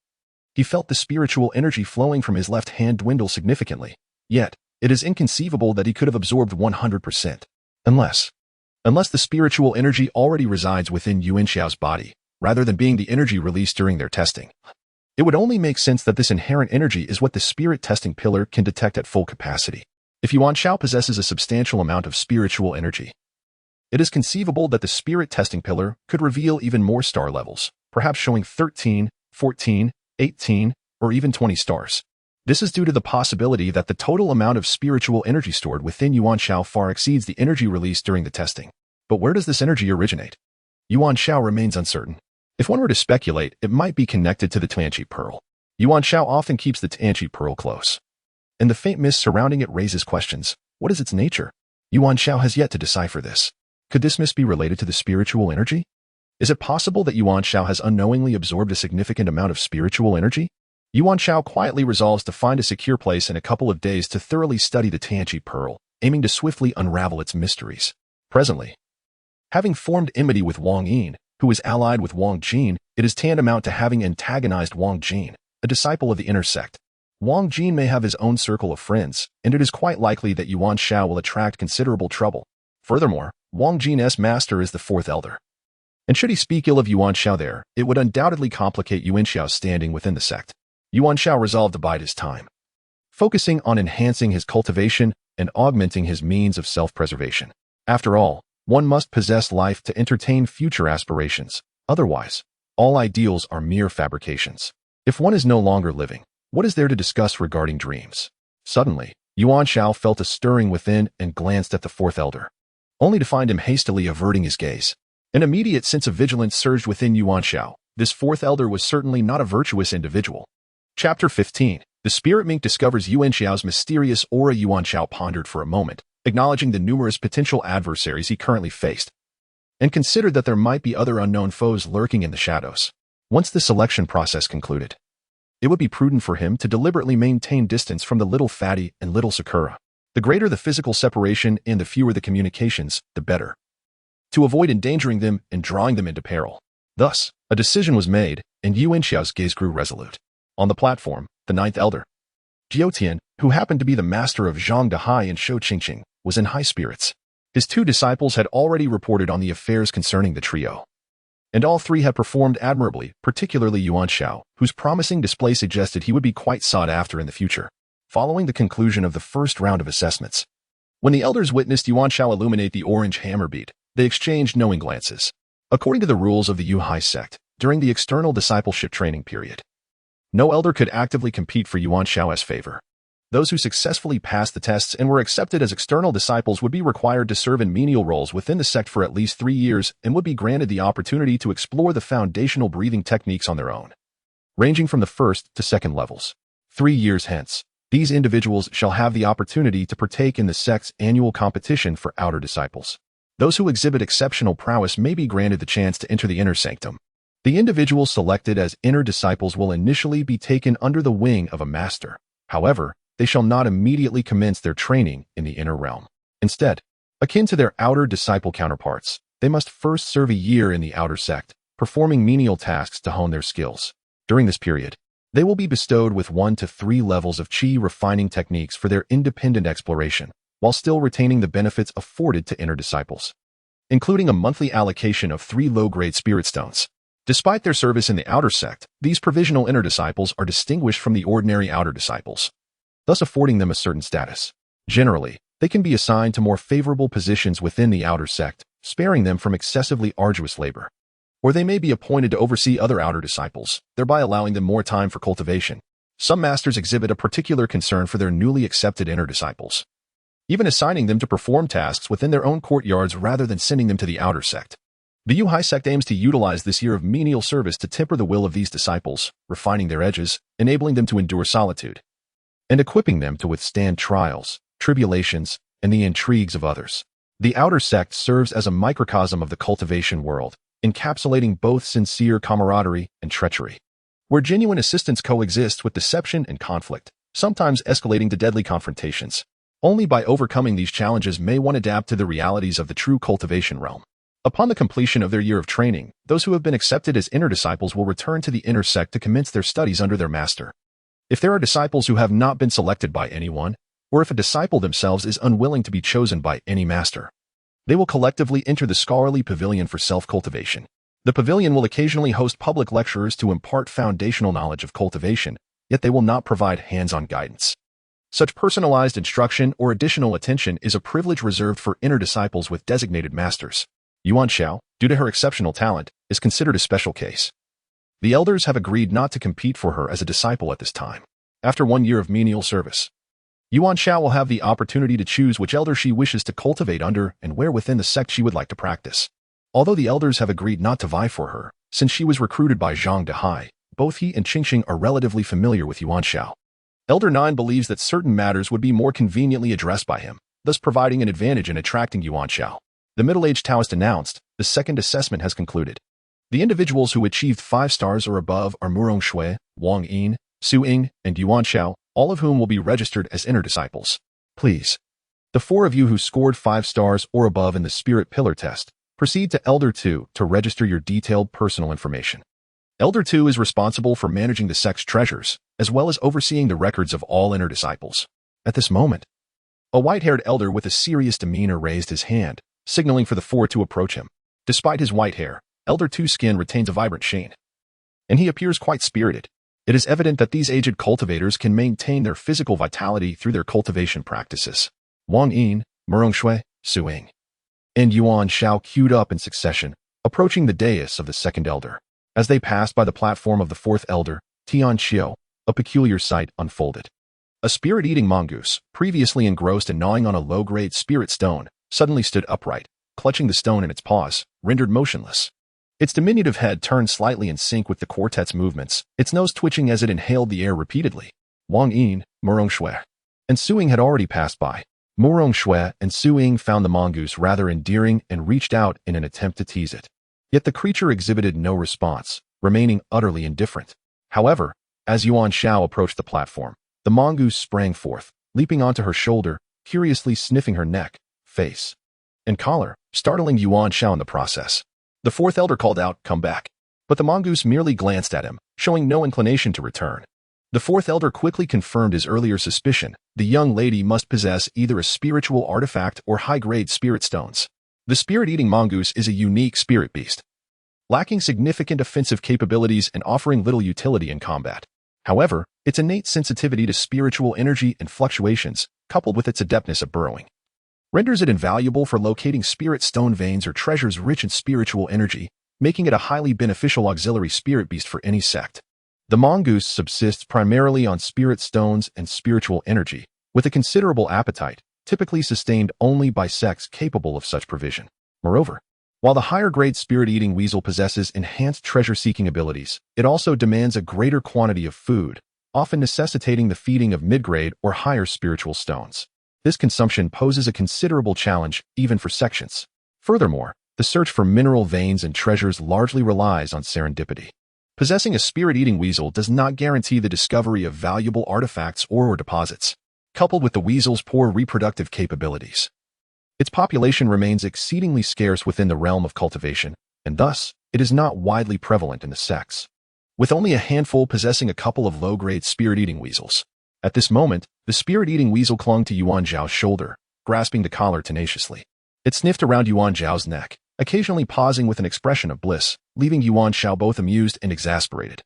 he felt the spiritual energy flowing from his left hand dwindle significantly. Yet, it is inconceivable that he could have absorbed 100%. Unless the spiritual energy already resides within Yuan Xiao's body, rather than being the energy released during their testing. It would only make sense that this inherent energy is what the spirit testing pillar can detect at full capacity. If Yuan Xiao possesses a substantial amount of spiritual energy, it is conceivable that the spirit testing pillar could reveal even more star levels, perhaps showing 13, 14, 18, or even 20 stars. This is due to the possibility that the total amount of spiritual energy stored within Yuan Xiao far exceeds the energy released during the testing. But where does this energy originate? Yuan Xiao remains uncertain. If one were to speculate, it might be connected to the Tianqi pearl. Yuan Xiao often keeps the Tianqi pearl close, and the faint mist surrounding it raises questions. What is its nature? Yuan Xiao has yet to decipher this. Could this mist be related to the spiritual energy? Is it possible that Yuan Xiao has unknowingly absorbed a significant amount of spiritual energy? Yuan Xiao quietly resolves to find a secure place in a couple of days to thoroughly study the Tianqi pearl, aiming to swiftly unravel its mysteries. Presently, having formed enmity with Wang Yin, who is allied with Wang Jin, it is tantamount to having antagonized Wang Jin, a disciple of the inner sect. Wang Jin may have his own circle of friends, and it is quite likely that Yuan Xiao will attract considerable trouble. Furthermore, Wang Jin's master is the fourth elder. And should he speak ill of Yuan Xiao there, it would undoubtedly complicate Yuan Xiao's standing within the sect. Yuan Xiao resolved to bide his time, focusing on enhancing his cultivation and augmenting his means of self-preservation. After all, one must possess life to entertain future aspirations. Otherwise, all ideals are mere fabrications. If one is no longer living, what is there to discuss regarding dreams? Suddenly, Yuan Xiao felt a stirring within and glanced at the fourth elder, only to find him hastily averting his gaze. An immediate sense of vigilance surged within Yuan Xiao. This fourth elder was certainly not a virtuous individual. Chapter 15. The spirit mink discovers Yuan Xiao's mysterious aura. Yuan Xiao pondered for a moment, acknowledging the numerous potential adversaries he currently faced, and considered that there might be other unknown foes lurking in the shadows. Once the selection process concluded, it would be prudent for him to deliberately maintain distance from the little fatty and little Sakura. The greater the physical separation and the fewer the communications, the better, to avoid endangering them and drawing them into peril. Thus, a decision was made, and Yuan Xiao's gaze grew resolute. On the platform, the ninth elder, Jiutian, who happened to be the master of Zhang Dehai and Shou Qingqing, was in high spirits. His two disciples had already reported on the affairs concerning the trio, and all three had performed admirably, particularly Yuan Xiao, whose promising display suggested he would be quite sought after in the future. Following the conclusion of the first round of assessments, when the elders witnessed Yuan Xiao illuminate the orange hammer bead, they exchanged knowing glances. According to the rules of the Yuhai sect, during the external discipleship training period, no elder could actively compete for Yuan Xiao's favor. Those who successfully passed the tests and were accepted as external disciples would be required to serve in menial roles within the sect for at least 3 years and would be granted the opportunity to explore the foundational breathing techniques on their own, ranging from the first to second levels. 3 years hence, these individuals shall have the opportunity to partake in the sect's annual competition for outer disciples. Those who exhibit exceptional prowess may be granted the chance to enter the inner sanctum. The individuals selected as inner disciples will initially be taken under the wing of a master. However, they shall not immediately commence their training in the inner realm. Instead, akin to their outer disciple counterparts, they must first serve a year in the outer sect, performing menial tasks to hone their skills. During this period, they will be bestowed with 1 to 3 levels of qi refining techniques for their independent exploration, while still retaining the benefits afforded to inner disciples, including a monthly allocation of 3 low-grade spirit stones. Despite their service in the outer sect, these provisional inner disciples are distinguished from the ordinary outer disciples, thus affording them a certain status. Generally, they can be assigned to more favorable positions within the outer sect, sparing them from excessively arduous labor. Or they may be appointed to oversee other outer disciples, thereby allowing them more time for cultivation. Some masters exhibit a particular concern for their newly accepted inner disciples, even assigning them to perform tasks within their own courtyards rather than sending them to the outer sect. The Yuhai sect aims to utilize this year of menial service to temper the will of these disciples, refining their edges, enabling them to endure solitude, and equipping them to withstand trials, tribulations, and the intrigues of others. The outer sect serves as a microcosm of the cultivation world, encapsulating both sincere camaraderie and treachery, where genuine assistance coexists with deception and conflict, sometimes escalating to deadly confrontations. Only by overcoming these challenges may one adapt to the realities of the true cultivation realm. Upon the completion of their year of training, those who have been accepted as inner disciples will return to the inner sect to commence their studies under their master. If there are disciples who have not been selected by anyone, or if a disciple themselves is unwilling to be chosen by any master, they will collectively enter the scholarly pavilion for self-cultivation. The pavilion will occasionally host public lecturers to impart foundational knowledge of cultivation, yet they will not provide hands-on guidance. Such personalized instruction or additional attention is a privilege reserved for inner disciples with designated masters. Yuan Xiao, due to her exceptional talent, is considered a special case. The elders have agreed not to compete for her as a disciple at this time. After 1 year of menial service, Yuan Xiao will have the opportunity to choose which elder she wishes to cultivate under and where within the sect she would like to practice. Although the elders have agreed not to vie for her, since she was recruited by Zhang Dehai, both he and Qingxing are relatively familiar with Yuan Xiao. Elder 9 believes that certain matters would be more conveniently addressed by him, thus providing an advantage in attracting Yuan Xiao. The middle-aged Taoist announced, the second assessment has concluded. The individuals who achieved 5 stars or above are Murong Shui, Wang Yin, Su Ying, and Yuan Xiao, all of whom will be registered as inner disciples. Please. The 4 of you who scored 5 stars or above in the Spirit Pillar test, proceed to Elder 2 to register your detailed personal information. Elder 2 is responsible for managing the sect's treasures, as well as overseeing the records of all inner disciples. At this moment, a white-haired elder with a serious demeanor raised his hand, signaling for the 4 to approach him. Despite his white hair, Elder 2's skin retains a vibrant sheen, and he appears quite spirited. It is evident that these aged cultivators can maintain their physical vitality through their cultivation practices. Wang Yin, Murong Shui, Su Ying, and Yuan Xiao queued up in succession, approaching the dais of the second elder. As they passed by the platform of the 4th elder, Tian Xiao, a peculiar sight unfolded. A spirit-eating mongoose, previously engrossed and gnawing on a low-grade spirit stone, suddenly stood upright, clutching the stone in its paws, rendered motionless. Its diminutive head turned slightly in sync with the quartet's movements, its nose twitching as it inhaled the air repeatedly. Wang Yin, Murong Shui, and Su Ying had already passed by. Murong Shui and Su Ying found the mongoose rather endearing and reached out in an attempt to tease it. Yet the creature exhibited no response, remaining utterly indifferent. However, as Yuan Xiao approached the platform, the mongoose sprang forth, leaping onto her shoulder, curiously sniffing her neck, face, and collar, startling Yuan Xiao in the process. The 4th elder called out, "Come back." But the mongoose merely glanced at him, showing no inclination to return. The 4th elder quickly confirmed his earlier suspicion: the young lady must possess either a spiritual artifact or high-grade spirit stones. The spirit-eating mongoose is a unique spirit beast, lacking significant offensive capabilities and offering little utility in combat. However, its innate sensitivity to spiritual energy and fluctuations, coupled with its adeptness at burrowing, renders it invaluable for locating spirit stone veins or treasures rich in spiritual energy, making it a highly beneficial auxiliary spirit beast for any sect. The mongoose subsists primarily on spirit stones and spiritual energy, with a considerable appetite, typically sustained only by sects capable of such provision. Moreover, while the higher-grade spirit-eating weasel possesses enhanced treasure-seeking abilities, it also demands a greater quantity of food, often necessitating the feeding of mid-grade or higher spiritual stones. This consumption poses a considerable challenge, even for sections. Furthermore, the search for mineral veins and treasures largely relies on serendipity. Possessing a spirit-eating weasel does not guarantee the discovery of valuable artifacts or deposits. Coupled with the weasel's poor reproductive capabilities, its population remains exceedingly scarce within the realm of cultivation, and thus, it is not widely prevalent in the sects, with only a handful possessing a couple of low-grade spirit-eating weasels. At this moment, the spirit-eating weasel clung to Yuan Zhao's shoulder, grasping the collar tenaciously. It sniffed around Yuan Zhao's neck, occasionally pausing with an expression of bliss, leaving Yuan Xiao both amused and exasperated.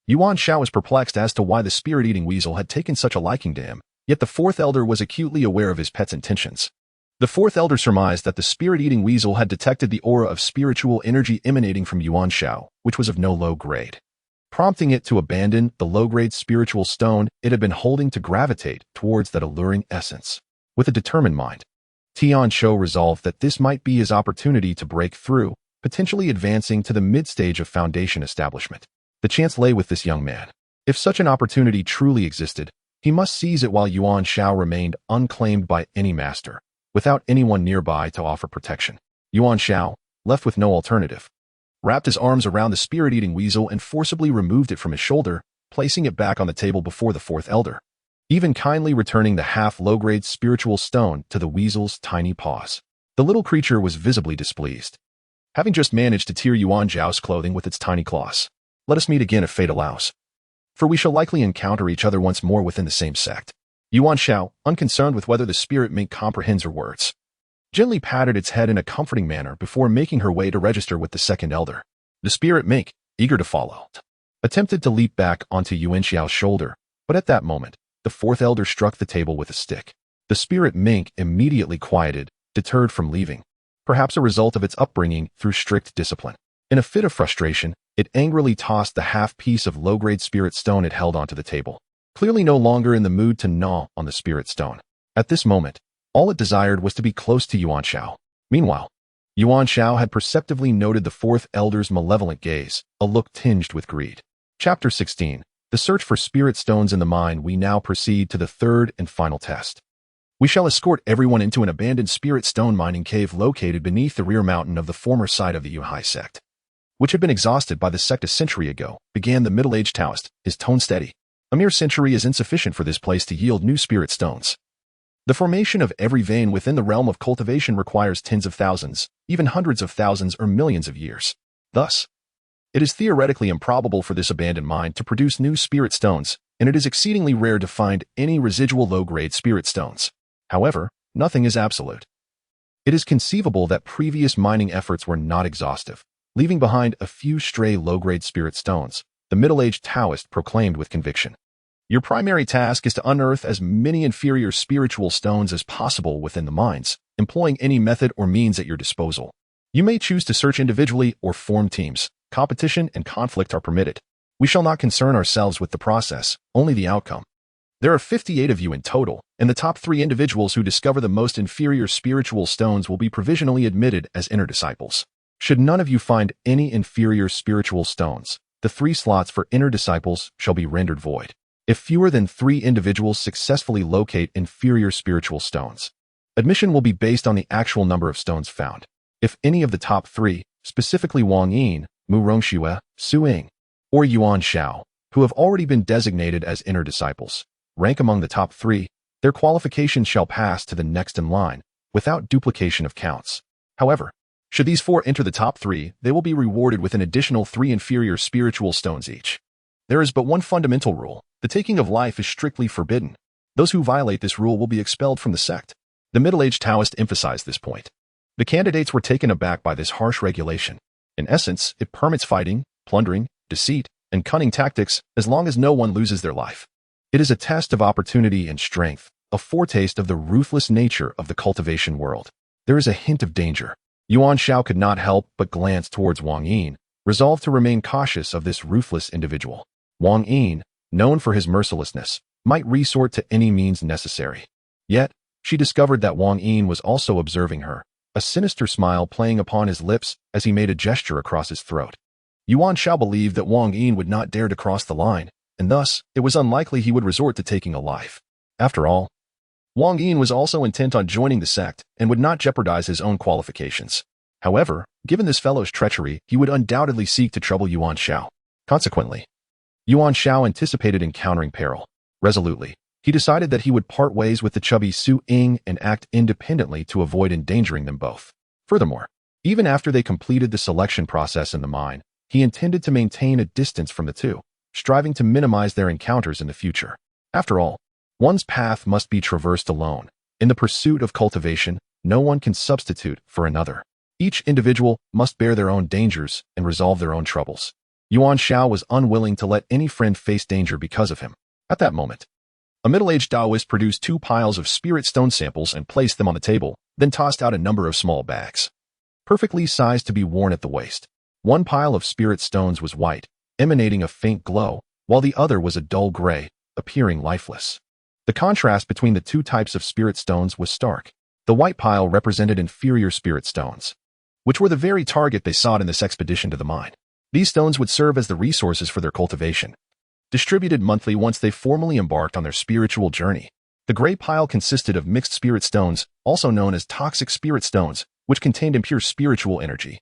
Yuan Xiao was perplexed as to why the spirit-eating weasel had taken such a liking to him, yet the 4th elder was acutely aware of his pet's intentions. The 4th elder surmised that the spirit-eating weasel had detected the aura of spiritual energy emanating from Yuan Xiao, which was of no low grade, prompting it to abandon the low-grade spiritual stone it had been holding to gravitate towards that alluring essence. With a determined mind, Tian Shou resolved that this might be his opportunity to break through, potentially advancing to the mid-stage of foundation establishment. The chance lay with this young man. If such an opportunity truly existed, he must seize it while Yuan Xiao remained unclaimed by any master, without anyone nearby to offer protection. Yuan Xiao, left with no alternative, wrapped his arms around the spirit-eating weasel and forcibly removed it from his shoulder, placing it back on the table before the fourth elder, even kindly returning the half-low-grade spiritual stone to the weasel's tiny paws. The little creature was visibly displeased, having just managed to tear Yuan Xiao's clothing with its tiny claws. Let us meet again if fate allows, for we shall likely encounter each other once more within the same sect. Yuan Xiao, unconcerned with whether the spirit mink comprehends her words, gently patted its head in a comforting manner before making her way to register with the second elder. The spirit mink, eager to follow, attempted to leap back onto Yuan Xiao's shoulder, but at that moment, the fourth elder struck the table with a stick. The spirit mink immediately quieted, deterred from leaving, perhaps a result of its upbringing through strict discipline. In a fit of frustration, it angrily tossed the half-piece of low-grade spirit stone it held onto the table, clearly no longer in the mood to gnaw on the spirit stone. At this moment, all it desired was to be close to Yuan Xiao. Meanwhile, Yuan Xiao had perceptively noted the fourth elder's malevolent gaze, a look tinged with greed. Chapter 16. The search for spirit stones in the mine. We now proceed to the third and final test. We shall escort everyone into an abandoned spirit stone mining cave located beneath the rear mountain of the former site of the Yuhai sect, which had been exhausted by the sect a century ago, began the middle-aged Taoist, his tone steady. A mere century is insufficient for this place to yield new spirit stones. The formation of every vein within the realm of cultivation requires tens of thousands, even hundreds of thousands or millions of years. Thus, it is theoretically improbable for this abandoned mine to produce new spirit stones, and it is exceedingly rare to find any residual low-grade spirit stones. However, nothing is absolute. It is conceivable that previous mining efforts were not exhaustive, leaving behind a few stray low-grade spirit stones, the middle-aged Taoist proclaimed with conviction. Your primary task is to unearth as many inferior spiritual stones as possible within the mines, employing any method or means at your disposal. You may choose to search individually or form teams. Competition and conflict are permitted. We shall not concern ourselves with the process, only the outcome. There are 58 of you in total, and the top 3 individuals who discover the most inferior spiritual stones will be provisionally admitted as inner disciples. Should none of you find any inferior spiritual stones, the 3 slots for inner disciples shall be rendered void. If fewer than 3 individuals successfully locate inferior spiritual stones, admission will be based on the actual number of stones found. If any of the top 3, specifically Wang Yin, Mu Rongxue, Su Ying, or Yuan Xiao, who have already been designated as inner disciples, rank among the top 3, their qualifications shall pass to the next in line, without duplication of counts. However, should these 4 enter the top 3, they will be rewarded with an additional 3 inferior spiritual stones each. There is but one fundamental rule: the taking of life is strictly forbidden. Those who violate this rule will be expelled from the sect. The middle-aged Taoist emphasized this point. The candidates were taken aback by this harsh regulation. In essence, it permits fighting, plundering, deceit, and cunning tactics as long as no one loses their life. It is a test of opportunity and strength, a foretaste of the ruthless nature of the cultivation world. There is a hint of danger. Yuan Xiao could not help but glance towards Wang Yin, resolved to remain cautious of this ruthless individual. Wang Yin, known for his mercilessness, might resort to any means necessary. Yet, she discovered that Wang Yin was also observing her, a sinister smile playing upon his lips as he made a gesture across his throat. Yuan Xiao believed that Wang Yin would not dare to cross the line, and thus, it was unlikely he would resort to taking a life. After all, Wang Yin was also intent on joining the sect and would not jeopardize his own qualifications. However, given this fellow's treachery, he would undoubtedly seek to trouble Yuan Xiao. Consequently, Yuan Xiao anticipated encountering peril. Resolutely, he decided that he would part ways with the chubby Su Ying and act independently to avoid endangering them both. Furthermore, even after they completed the selection process in the mine, he intended to maintain a distance from the two, striving to minimize their encounters in the future. After all, one's path must be traversed alone. In the pursuit of cultivation, no one can substitute for another. Each individual must bear their own dangers and resolve their own troubles. Yuan Xiao was unwilling to let any friend face danger because of him. At that moment, a middle-aged Taoist produced 2 piles of spirit stone samples and placed them on the table, then tossed out a number of small bags, perfectly sized to be worn at the waist. One pile of spirit stones was white, emanating a faint glow, while the other was a dull gray, appearing lifeless. The contrast between the 2 types of spirit stones was stark. The white pile represented inferior spirit stones, which were the very target they sought in this expedition to the mine. These stones would serve as the resources for their cultivation, distributed monthly once they formally embarked on their spiritual journey. The gray pile consisted of mixed spirit stones, also known as toxic spirit stones, which contained impure spiritual energy,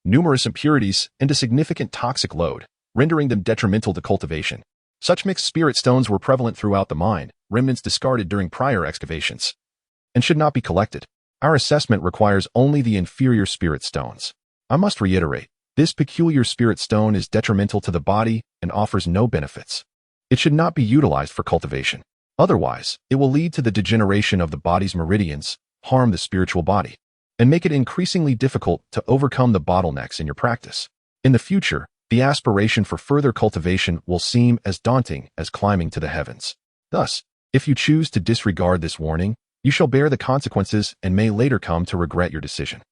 numerous impurities, and a significant toxic load, rendering them detrimental to cultivation. Such mixed spirit stones were prevalent throughout the mine, remnants discarded during prior excavations, and should not be collected. Our assessment requires only the inferior spirit stones. I must reiterate, this peculiar spirit stone is detrimental to the body and offers no benefits. It should not be utilized for cultivation. Otherwise, it will lead to the degeneration of the body's meridians, harm the spiritual body, and make it increasingly difficult to overcome the bottlenecks in your practice. In the future, the aspiration for further cultivation will seem as daunting as climbing to the heavens. Thus, if you choose to disregard this warning, you shall bear the consequences and may later come to regret your decision.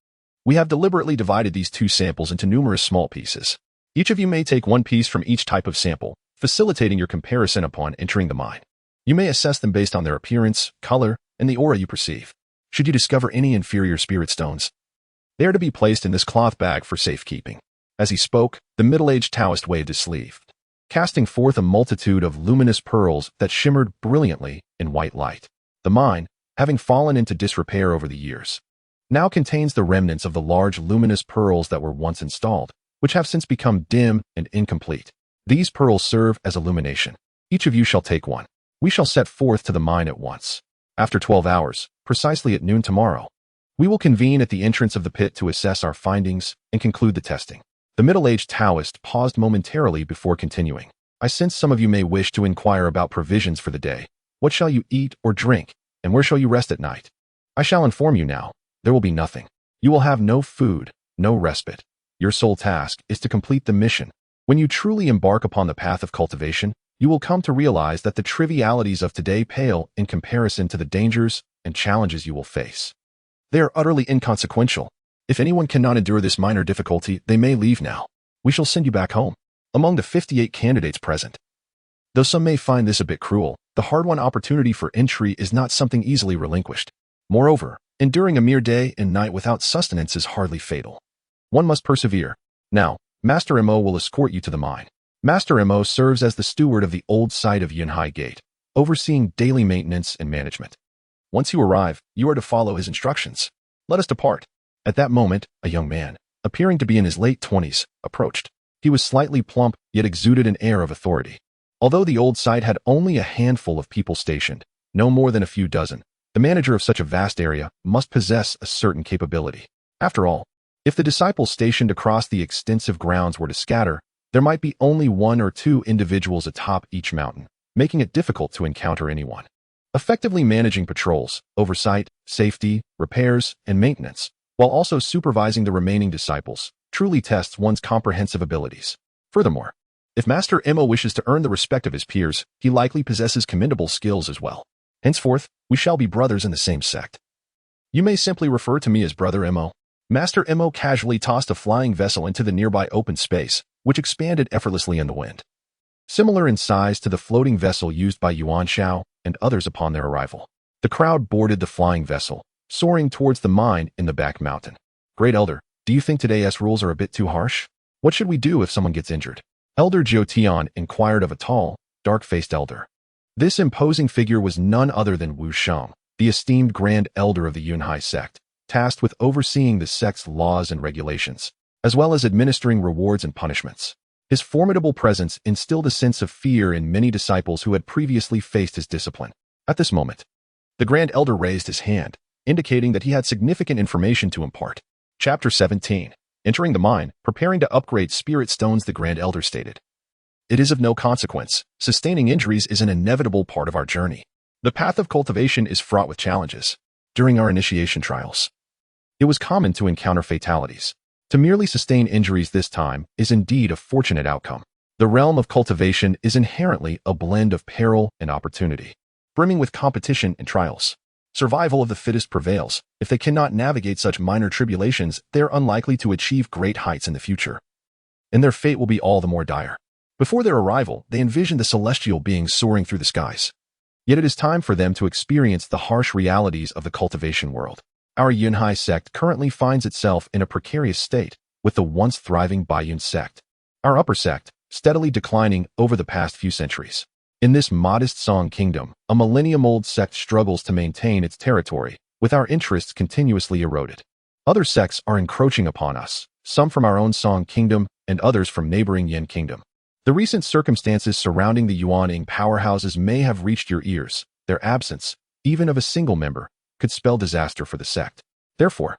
We have deliberately divided these two samples into numerous small pieces. Each of you may take one piece from each type of sample, facilitating your comparison upon entering the mine. You may assess them based on their appearance, color, and the aura you perceive. Should you discover any inferior spirit stones, they are to be placed in this cloth bag for safekeeping. As he spoke, the middle-aged Taoist waved his sleeve, casting forth a multitude of luminous pearls that shimmered brilliantly in white light. The mine, having fallen into disrepair over the years, now contains the remnants of the large luminous pearls that were once installed, which have since become dim and incomplete. These pearls serve as illumination. Each of you shall take one. We shall set forth to the mine at once. After 12 hours, precisely at noon tomorrow, we will convene at the entrance of the pit to assess our findings and conclude the testing. The middle-aged Taoist paused momentarily before continuing. I sense some of you may wish to inquire about provisions for the day. What shall you eat or drink, and where shall you rest at night? I shall inform you now. There will be nothing. You will have no food, no respite. Your sole task is to complete the mission. When you truly embark upon the path of cultivation, you will come to realize that the trivialities of today pale in comparison to the dangers and challenges you will face. They are utterly inconsequential. If anyone cannot endure this minor difficulty, they may leave now. We shall send you back home. Among the 58 candidates present, though some may find this a bit cruel, the hard-won opportunity for entry is not something easily relinquished. Moreover, enduring a mere day and night without sustenance is hardly fatal. One must persevere. Now, Master Mo will escort you to the mine. Master Mo serves as the steward of the old site of Yunhai Gate, overseeing daily maintenance and management. Once you arrive, you are to follow his instructions. Let us depart. At that moment, a young man, appearing to be in his late 20s, approached. He was slightly plump, yet exuded an air of authority. Although the old site had only a handful of people stationed, no more than a few dozen, the manager of such a vast area must possess a certain capability. After all, if the disciples stationed across the extensive grounds were to scatter, there might be only one or two individuals atop each mountain, making it difficult to encounter anyone. Effectively managing patrols, oversight, safety, repairs, and maintenance, while also supervising the remaining disciples, truly tests one's comprehensive abilities. Furthermore, if Master Mo wishes to earn the respect of his peers, he likely possesses commendable skills as well. Henceforth, we shall be brothers in the same sect. You may simply refer to me as Brother Mo. Master Mo casually tossed a flying vessel into the nearby open space, which expanded effortlessly in the wind. Similar in size to the floating vessel used by Yuan Xiao and others upon their arrival. The crowd boarded the flying vessel, soaring towards the mine in the back mountain. Great Elder, do you think today's rules are a bit too harsh? What should we do if someone gets injured? Elder Jiotian inquired of a tall, dark-faced elder. This imposing figure was none other than Wu Sheng, the esteemed Grand Elder of the Yunhai sect, tasked with overseeing the sect's laws and regulations, as well as administering rewards and punishments. His formidable presence instilled a sense of fear in many disciples who had previously faced his discipline. At this moment, the Grand Elder raised his hand, indicating that he had significant information to impart. Chapter 17. Entering the mine, preparing to upgrade spirit stones, the Grand Elder stated. It is of no consequence. Sustaining injuries is an inevitable part of our journey. The path of cultivation is fraught with challenges. During our initiation trials, it was common to encounter fatalities. To merely sustain injuries this time is indeed a fortunate outcome. The realm of cultivation is inherently a blend of peril and opportunity, brimming with competition and trials. Survival of the fittest prevails. If they cannot navigate such minor tribulations, they are unlikely to achieve great heights in the future, and their fate will be all the more dire. Before their arrival, they envisioned the celestial beings soaring through the skies. Yet it is time for them to experience the harsh realities of the cultivation world. Our Yunhai sect currently finds itself in a precarious state with the once thriving Baiyun sect. Our upper sect, steadily declining over the past few centuries. In this modest Song kingdom, a millennium-old sect struggles to maintain its territory, with our interests continuously eroded. Other sects are encroaching upon us, some from our own Song kingdom and others from neighboring Yin kingdom. The recent circumstances surrounding the Yuan powerhouses may have reached your ears. Their absence, even of a single member, could spell disaster for the sect. Therefore,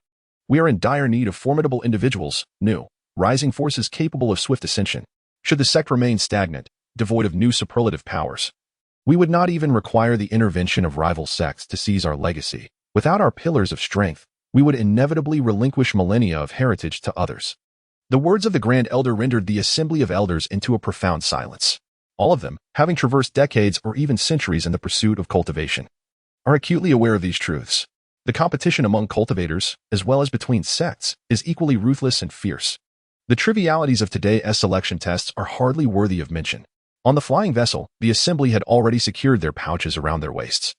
we are in dire need of formidable individuals, new, rising forces capable of swift ascension. Should the sect remain stagnant, devoid of new superlative powers, we would not even require the intervention of rival sects to seize our legacy. Without our pillars of strength, we would inevitably relinquish millennia of heritage to others. The words of the Grand Elder rendered the Assembly of Elders into a profound silence. All of them, having traversed decades or even centuries in the pursuit of cultivation, are acutely aware of these truths. The competition among cultivators, as well as between sects, is equally ruthless and fierce. The trivialities of today's selection tests are hardly worthy of mention. On the flying vessel, the assembly had already secured their pouches around their waists,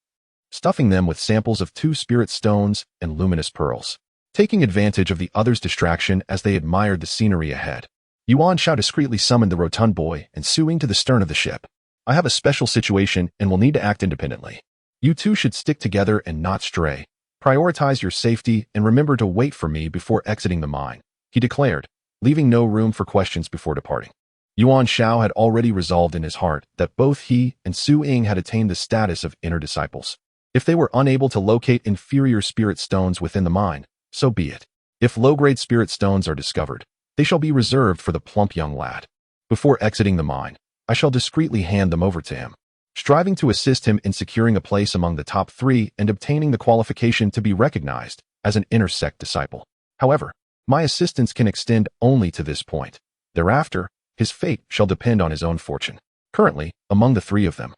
stuffing them with samples of 2 spirit stones and luminous pearls. Taking advantage of the others' distraction as they admired the scenery ahead, Yuan Xiao discreetly summoned the rotund boy, ensuing to the stern of the ship. I have a special situation and will need to act independently. You two should stick together and not stray. Prioritize your safety and remember to wait for me before exiting the mine, he declared, leaving no room for questions before departing. Yuan Xiao had already resolved in his heart that both he and Su Ying had attained the status of inner disciples. If they were unable to locate inferior spirit stones within the mine, so be it. If low-grade spirit stones are discovered, they shall be reserved for the plump young lad. Before exiting the mine, I shall discreetly hand them over to him, striving to assist him in securing a place among the top 3 and obtaining the qualification to be recognized as an inner sect disciple. However, my assistance can extend only to this point. Thereafter, his fate shall depend on his own fortune. Currently, among the 3 of them,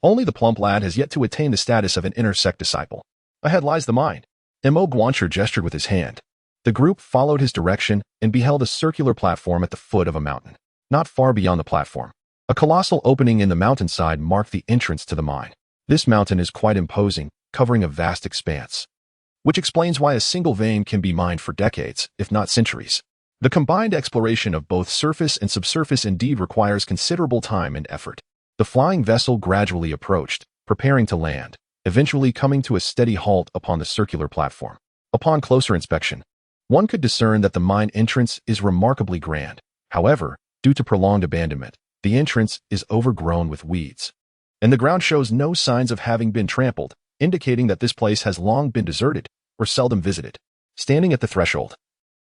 only the plump lad has yet to attain the status of an inner sect disciple. Ahead lies the mine. Mo Guancher gestured with his hand. The group followed his direction and beheld a circular platform at the foot of a mountain. Not far beyond the platform, a colossal opening in the mountainside marked the entrance to the mine. This mountain is quite imposing, covering a vast expanse, which explains why a single vein can be mined for decades, if not centuries. The combined exploration of both surface and subsurface indeed requires considerable time and effort. The flying vessel gradually approached, preparing to land, eventually coming to a steady halt upon the circular platform. Upon closer inspection, one could discern that the mine entrance is remarkably grand. However, due to prolonged abandonment, the entrance is overgrown with weeds, and the ground shows no signs of having been trampled, indicating that this place has long been deserted or seldom visited. Standing at the threshold,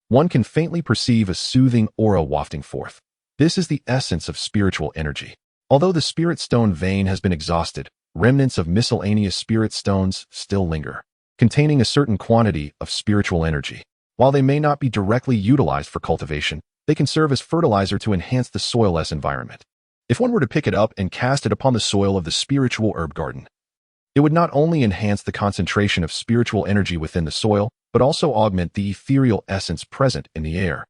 one can faintly perceive a soothing aura wafting forth. This is the essence of spiritual energy. Although the spirit stone vein has been exhausted, remnants of miscellaneous spirit stones still linger, containing a certain quantity of spiritual energy. While they may not be directly utilized for cultivation, they can serve as fertilizer to enhance the soilless environment. If one were to pick it up and cast it upon the soil of the spiritual herb garden, it would not only enhance the concentration of spiritual energy within the soil, but also augment the ethereal essence present in the air,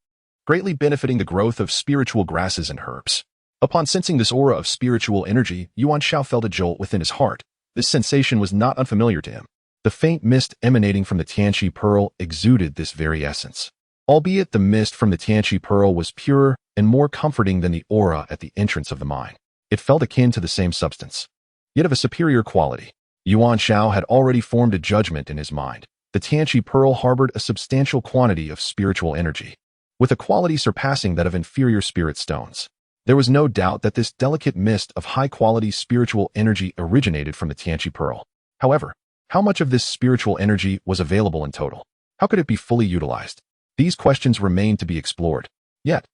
greatly benefiting the growth of spiritual grasses and herbs. Upon sensing this aura of spiritual energy, Yuan Xiao felt a jolt within his heart. This sensation was not unfamiliar to him. The faint mist emanating from the Tianqi pearl exuded this very essence. Albeit the mist from the Tianqi pearl was purer and more comforting than the aura at the entrance of the mine, it felt akin to the same substance, yet of a superior quality. Yuan Xiao had already formed a judgment in his mind. The Tianqi pearl harbored a substantial quantity of spiritual energy, with a quality surpassing that of inferior spirit stones. There was no doubt that this delicate mist of high-quality spiritual energy originated from the Tianqi pearl. However, how much of this spiritual energy was available in total? How could it be fully utilized? These questions remained to be explored. Yet,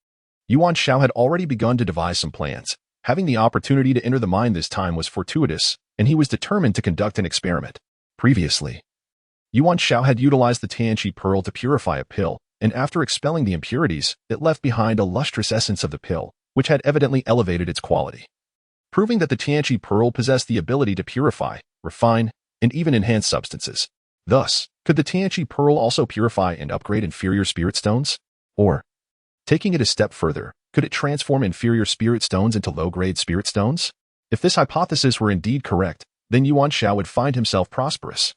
Yuan Xiao had already begun to devise some plans. Having the opportunity to enter the mine this time was fortuitous, and he was determined to conduct an experiment. Previously, Yuan Xiao had utilized the Tianqi pearl to purify a pill, and after expelling the impurities, it left behind a lustrous essence of the pill, which had evidently elevated its quality, proving that the Tianqi pearl possessed the ability to purify, refine, and even enhance substances. Thus, could the Tianqi pearl also purify and upgrade inferior spirit stones? Or, taking it a step further, could it transform inferior spirit stones into low-grade spirit stones? If this hypothesis were indeed correct, then Yuan Xiao would find himself prosperous.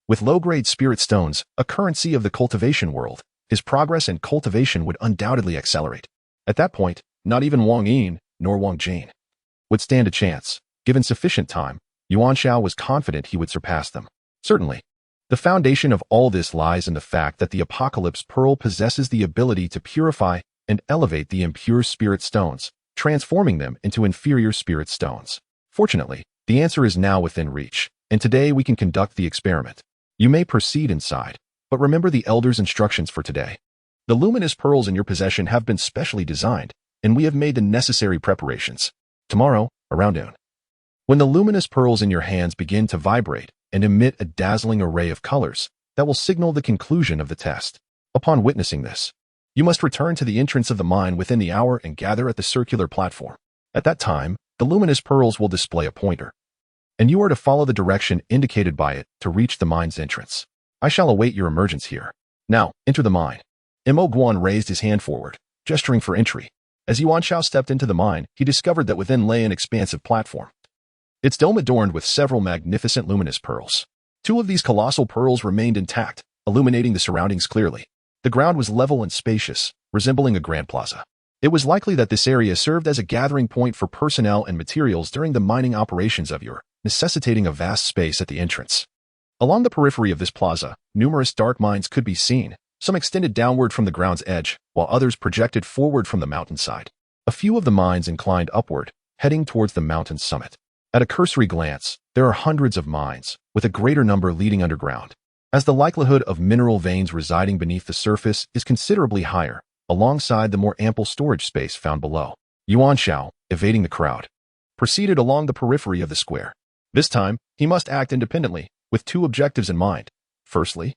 With low-grade spirit stones, a currency of the cultivation world, his progress in cultivation would undoubtedly accelerate. At that point, not even Wang Yin nor Wang Jane would stand a chance. Given sufficient time, Yuan Xiao was confident he would surpass them. Certainly. The foundation of all this lies in the fact that the Apocalypse Pearl possesses the ability to purify and elevate the impure spirit stones, transforming them into inferior spirit stones. Fortunately, the answer is now within reach, and today we can conduct the experiment. You may proceed inside, but remember the Elder's instructions for today. The luminous pearls in your possession have been specially designed, and we have made the necessary preparations. Tomorrow, around noon, when the luminous pearls in your hands begin to vibrate and emit a dazzling array of colors, that will signal the conclusion of the test. Upon witnessing this, you must return to the entrance of the mine within the hour and gather at the circular platform. At that time, the luminous pearls will display a pointer, and you are to follow the direction indicated by it to reach the mine's entrance. I shall await your emergence here. Now, enter the mine. Mo Guan raised his hand forward, gesturing for entry. As Yuan Xiao stepped into the mine, he discovered that within lay an expansive platform, its dome adorned with several magnificent luminous pearls. Two of these colossal pearls remained intact, illuminating the surroundings clearly. The ground was level and spacious, resembling a grand plaza. It was likely that this area served as a gathering point for personnel and materials during the mining operations of Ur, necessitating a vast space at the entrance. Along the periphery of this plaza, numerous dark mines could be seen, some extended downward from the ground's edge, while others projected forward from the mountainside. A few of the mines inclined upward, heading towards the mountain's summit. At a cursory glance, there are hundreds of mines, with a greater number leading underground. As the likelihood of mineral veins residing beneath the surface is considerably higher, alongside the more ample storage space found below. Yuan Xiao, evading the crowd, proceeded along the periphery of the square. This time, he must act independently, with two objectives in mind. Firstly,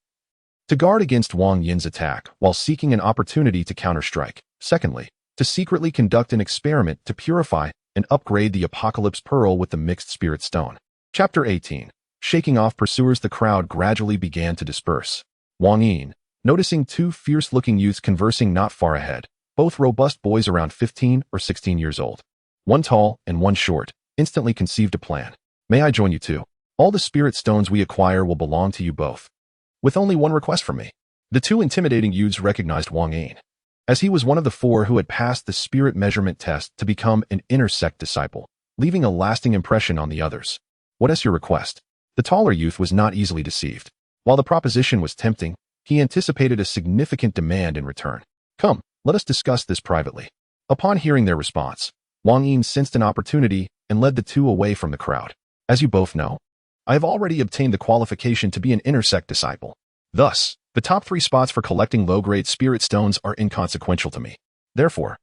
to guard against Wang Yin's attack while seeking an opportunity to counterstrike. Secondly, to secretly conduct an experiment to purify and upgrade the Apocalypse Pearl with the mixed spirit stone. Chapter 18. Shaking off pursuers. The crowd gradually began to disperse. Wang Yin, noticing two fierce-looking youths conversing not far ahead, both robust boys around 15 or 16 years old, one tall and one short, instantly conceived a plan. May I join you too? All the spirit stones we acquire will belong to you both, with only one request from me. The two intimidating youths recognized Wang Yin, as he was one of the four who had passed the spirit measurement test to become an inner sect disciple, leaving a lasting impression on the others. What is your request? The taller youth was not easily deceived. While the proposition was tempting, he anticipated a significant demand in return. Come, let us discuss this privately. Upon hearing their response, Wang Yin sensed an opportunity and led the two away from the crowd. As you both know, I have already obtained the qualification to be an inner sect disciple. Thus, the top 3 spots for collecting low-grade spirit stones are inconsequential to me. Therefore,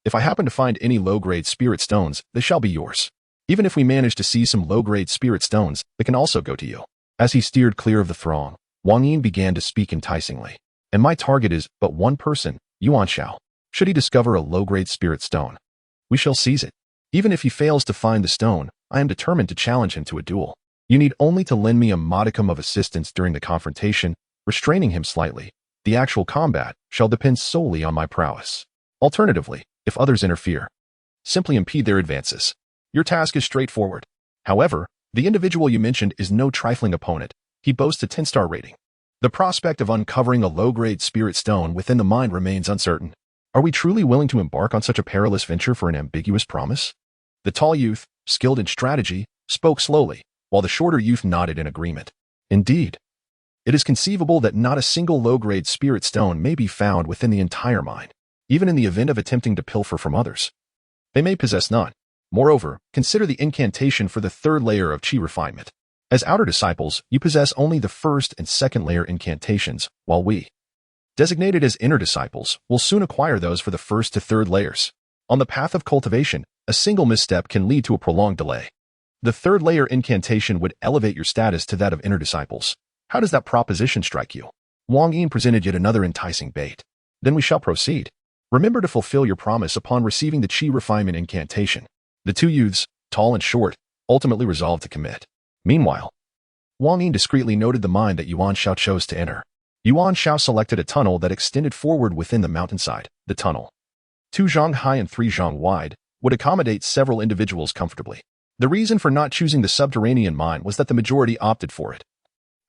if I happen to find any low-grade spirit stones, they shall be yours. Even if we manage to seize some low-grade spirit stones, they can also go to you. As he steered clear of the throng, Wang Yin began to speak enticingly. And my target is but one person, Yuan Xiao. Should he discover a low-grade spirit stone, we shall seize it. Even if he fails to find the stone, I am determined to challenge him to a duel. You need only to lend me a modicum of assistance during the confrontation, restraining him slightly. The actual combat shall depend solely on my prowess. Alternatively, if others interfere, simply impede their advances. Your task is straightforward. However, the individual you mentioned is no trifling opponent. He boasts a 10-star rating. The prospect of uncovering a low-grade spirit stone within the mine remains uncertain. Are we truly willing to embark on such a perilous venture for an ambiguous promise? The tall youth, skilled in strategy, spoke slowly, while the shorter youth nodded in agreement. Indeed, it is conceivable that not a single low-grade spirit stone may be found within the entire mine, even in the event of attempting to pilfer from others. They may possess none. Moreover, consider the incantation for the 3rd layer of Qi refinement. As outer disciples, you possess only the 1st and 2nd layer incantations, while we, designated as inner disciples, will soon acquire those for the 1st to 3rd layers. On the path of cultivation, a single misstep can lead to a prolonged delay. The 3rd layer incantation would elevate your status to that of inner disciples. How does that proposition strike you? Wang Yin presented yet another enticing bait. Then we shall proceed. Remember to fulfill your promise upon receiving the Qi refinement incantation. The two youths, tall and short, ultimately resolved to commit. Meanwhile, Wang Yin discreetly noted the mine that Yuan Xiao chose to enter. Yuan Xiao selected a tunnel that extended forward within the mountainside. The tunnel, 2 zhang high and 3 zhang wide, would accommodate several individuals comfortably. The reason for not choosing the subterranean mine was that the majority opted for it.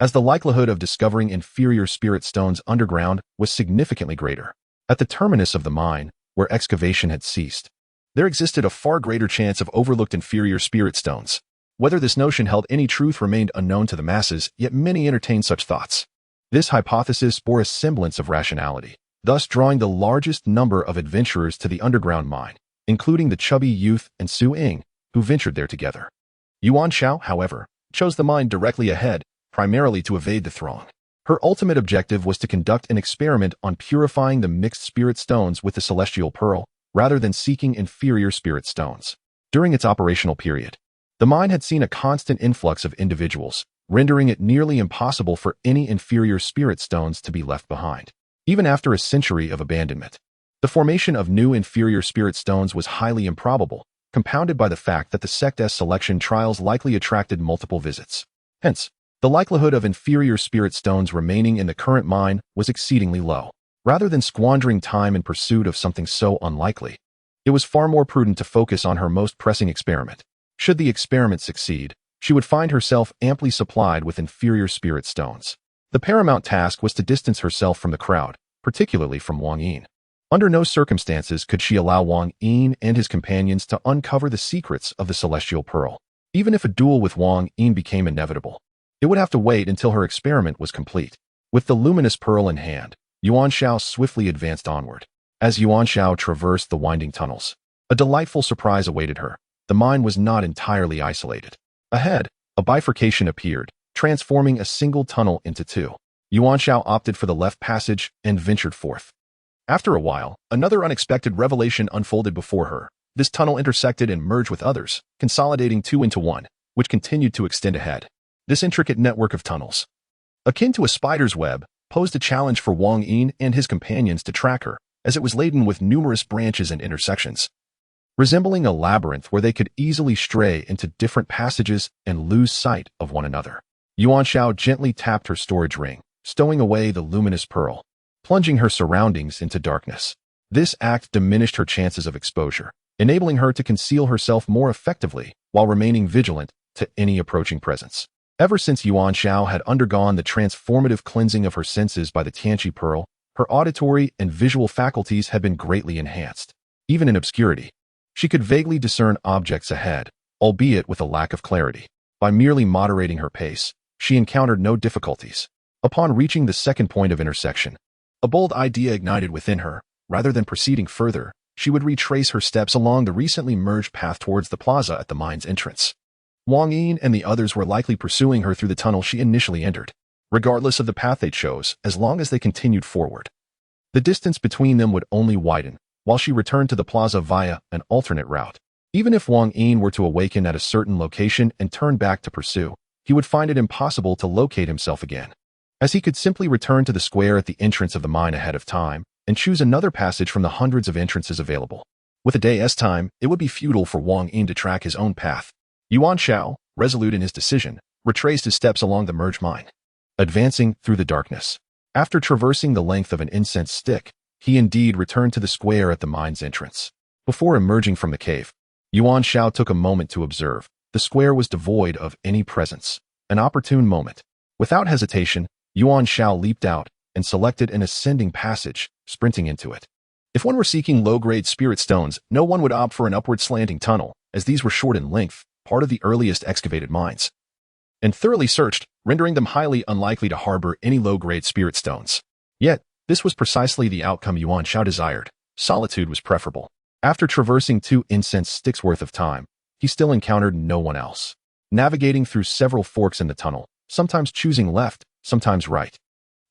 as the likelihood of discovering inferior spirit stones underground was significantly greater. At the terminus of the mine, where excavation had ceased, there existed a far greater chance of overlooked inferior spirit stones. Whether this notion held any truth remained unknown to the masses, yet many entertained such thoughts. This hypothesis bore a semblance of rationality, thus drawing the largest number of adventurers to the underground mine, including the chubby youth and Su Ying, who ventured there together. Yuan Xiao, however, chose the mine directly ahead, primarily to evade the throng. Her ultimate objective was to conduct an experiment on purifying the mixed spirit stones with the celestial pearl, rather than seeking inferior spirit stones. During its operational period, the mine had seen a constant influx of individuals, rendering it nearly impossible for any inferior spirit stones to be left behind. Even after a century of abandonment, the formation of new inferior spirit stones was highly improbable, compounded by the fact that the sect's selection trials likely attracted multiple visits. Hence, the likelihood of inferior spirit stones remaining in the current mine was exceedingly low. Rather than squandering time in pursuit of something so unlikely, it was far more prudent to focus on her most pressing experiment. Should the experiment succeed, she would find herself amply supplied with inferior spirit stones. The paramount task was to distance herself from the crowd, particularly from Wang Yin. Under no circumstances could she allow Wang Yin and his companions to uncover the secrets of the celestial pearl. Even if a duel with Wang Yin became inevitable, it would have to wait until her experiment was complete. With the luminous pearl in hand, Yuan Xiao swiftly advanced onward. As Yuan Xiao traversed the winding tunnels, a delightful surprise awaited her. The mine was not entirely isolated. Ahead, a bifurcation appeared, transforming a single tunnel into two. Yuan Xiao opted for the left passage and ventured forth. After a while, another unexpected revelation unfolded before her. This tunnel intersected and merged with others, consolidating two into one, which continued to extend ahead. This intricate network of tunnels, akin to a spider's web, posed a challenge for Wang Yin and his companions to track her, as it was laden with numerous branches and intersections. Resembling a labyrinth where they could easily stray into different passages and lose sight of one another. Yuan Xiao gently tapped her storage ring, stowing away the luminous pearl, plunging her surroundings into darkness. This act diminished her chances of exposure, enabling her to conceal herself more effectively while remaining vigilant to any approaching presence. Ever since Yuan Xiao had undergone the transformative cleansing of her senses by the Tianqi pearl, her auditory and visual faculties had been greatly enhanced. Even in obscurity, she could vaguely discern objects ahead, albeit with a lack of clarity. By merely moderating her pace, she encountered no difficulties. Upon reaching the second point of intersection, a bold idea ignited within her. Rather than proceeding further, she would retrace her steps along the recently merged path towards the plaza at the mine's entrance. Wang Yin and the others were likely pursuing her through the tunnel she initially entered, regardless of the path they chose, as long as they continued forward. The distance between them would only widen, while she returned to the plaza via an alternate route. Even if Wang Yin were to awaken at a certain location and turn back to pursue, he would find it impossible to locate himself again, as he could simply return to the square at the entrance of the mine ahead of time and choose another passage from the hundreds of entrances available. With a day's time, it would be futile for Wang Yin to track his own path. Yuan Xiao, resolute in his decision, retraced his steps along the merged mine, advancing through the darkness. After traversing the length of an incense stick, he indeed returned to the square at the mine's entrance. Before emerging from the cave, Yuan Xiao took a moment to observe. The square was devoid of any presence. An opportune moment. Without hesitation, Yuan Xiao leaped out and selected an ascending passage, sprinting into it. If one were seeking low-grade spirit stones, no one would opt for an upward slanting tunnel, as these were short in length, part of the earliest excavated mines, and thoroughly searched, rendering them highly unlikely to harbor any low-grade spirit stones. Yet, this was precisely the outcome Yuan Xiao desired. Solitude was preferable. After traversing 2 incense sticks worth of time, he still encountered no one else. Navigating through several forks in the tunnel, sometimes choosing left, sometimes right,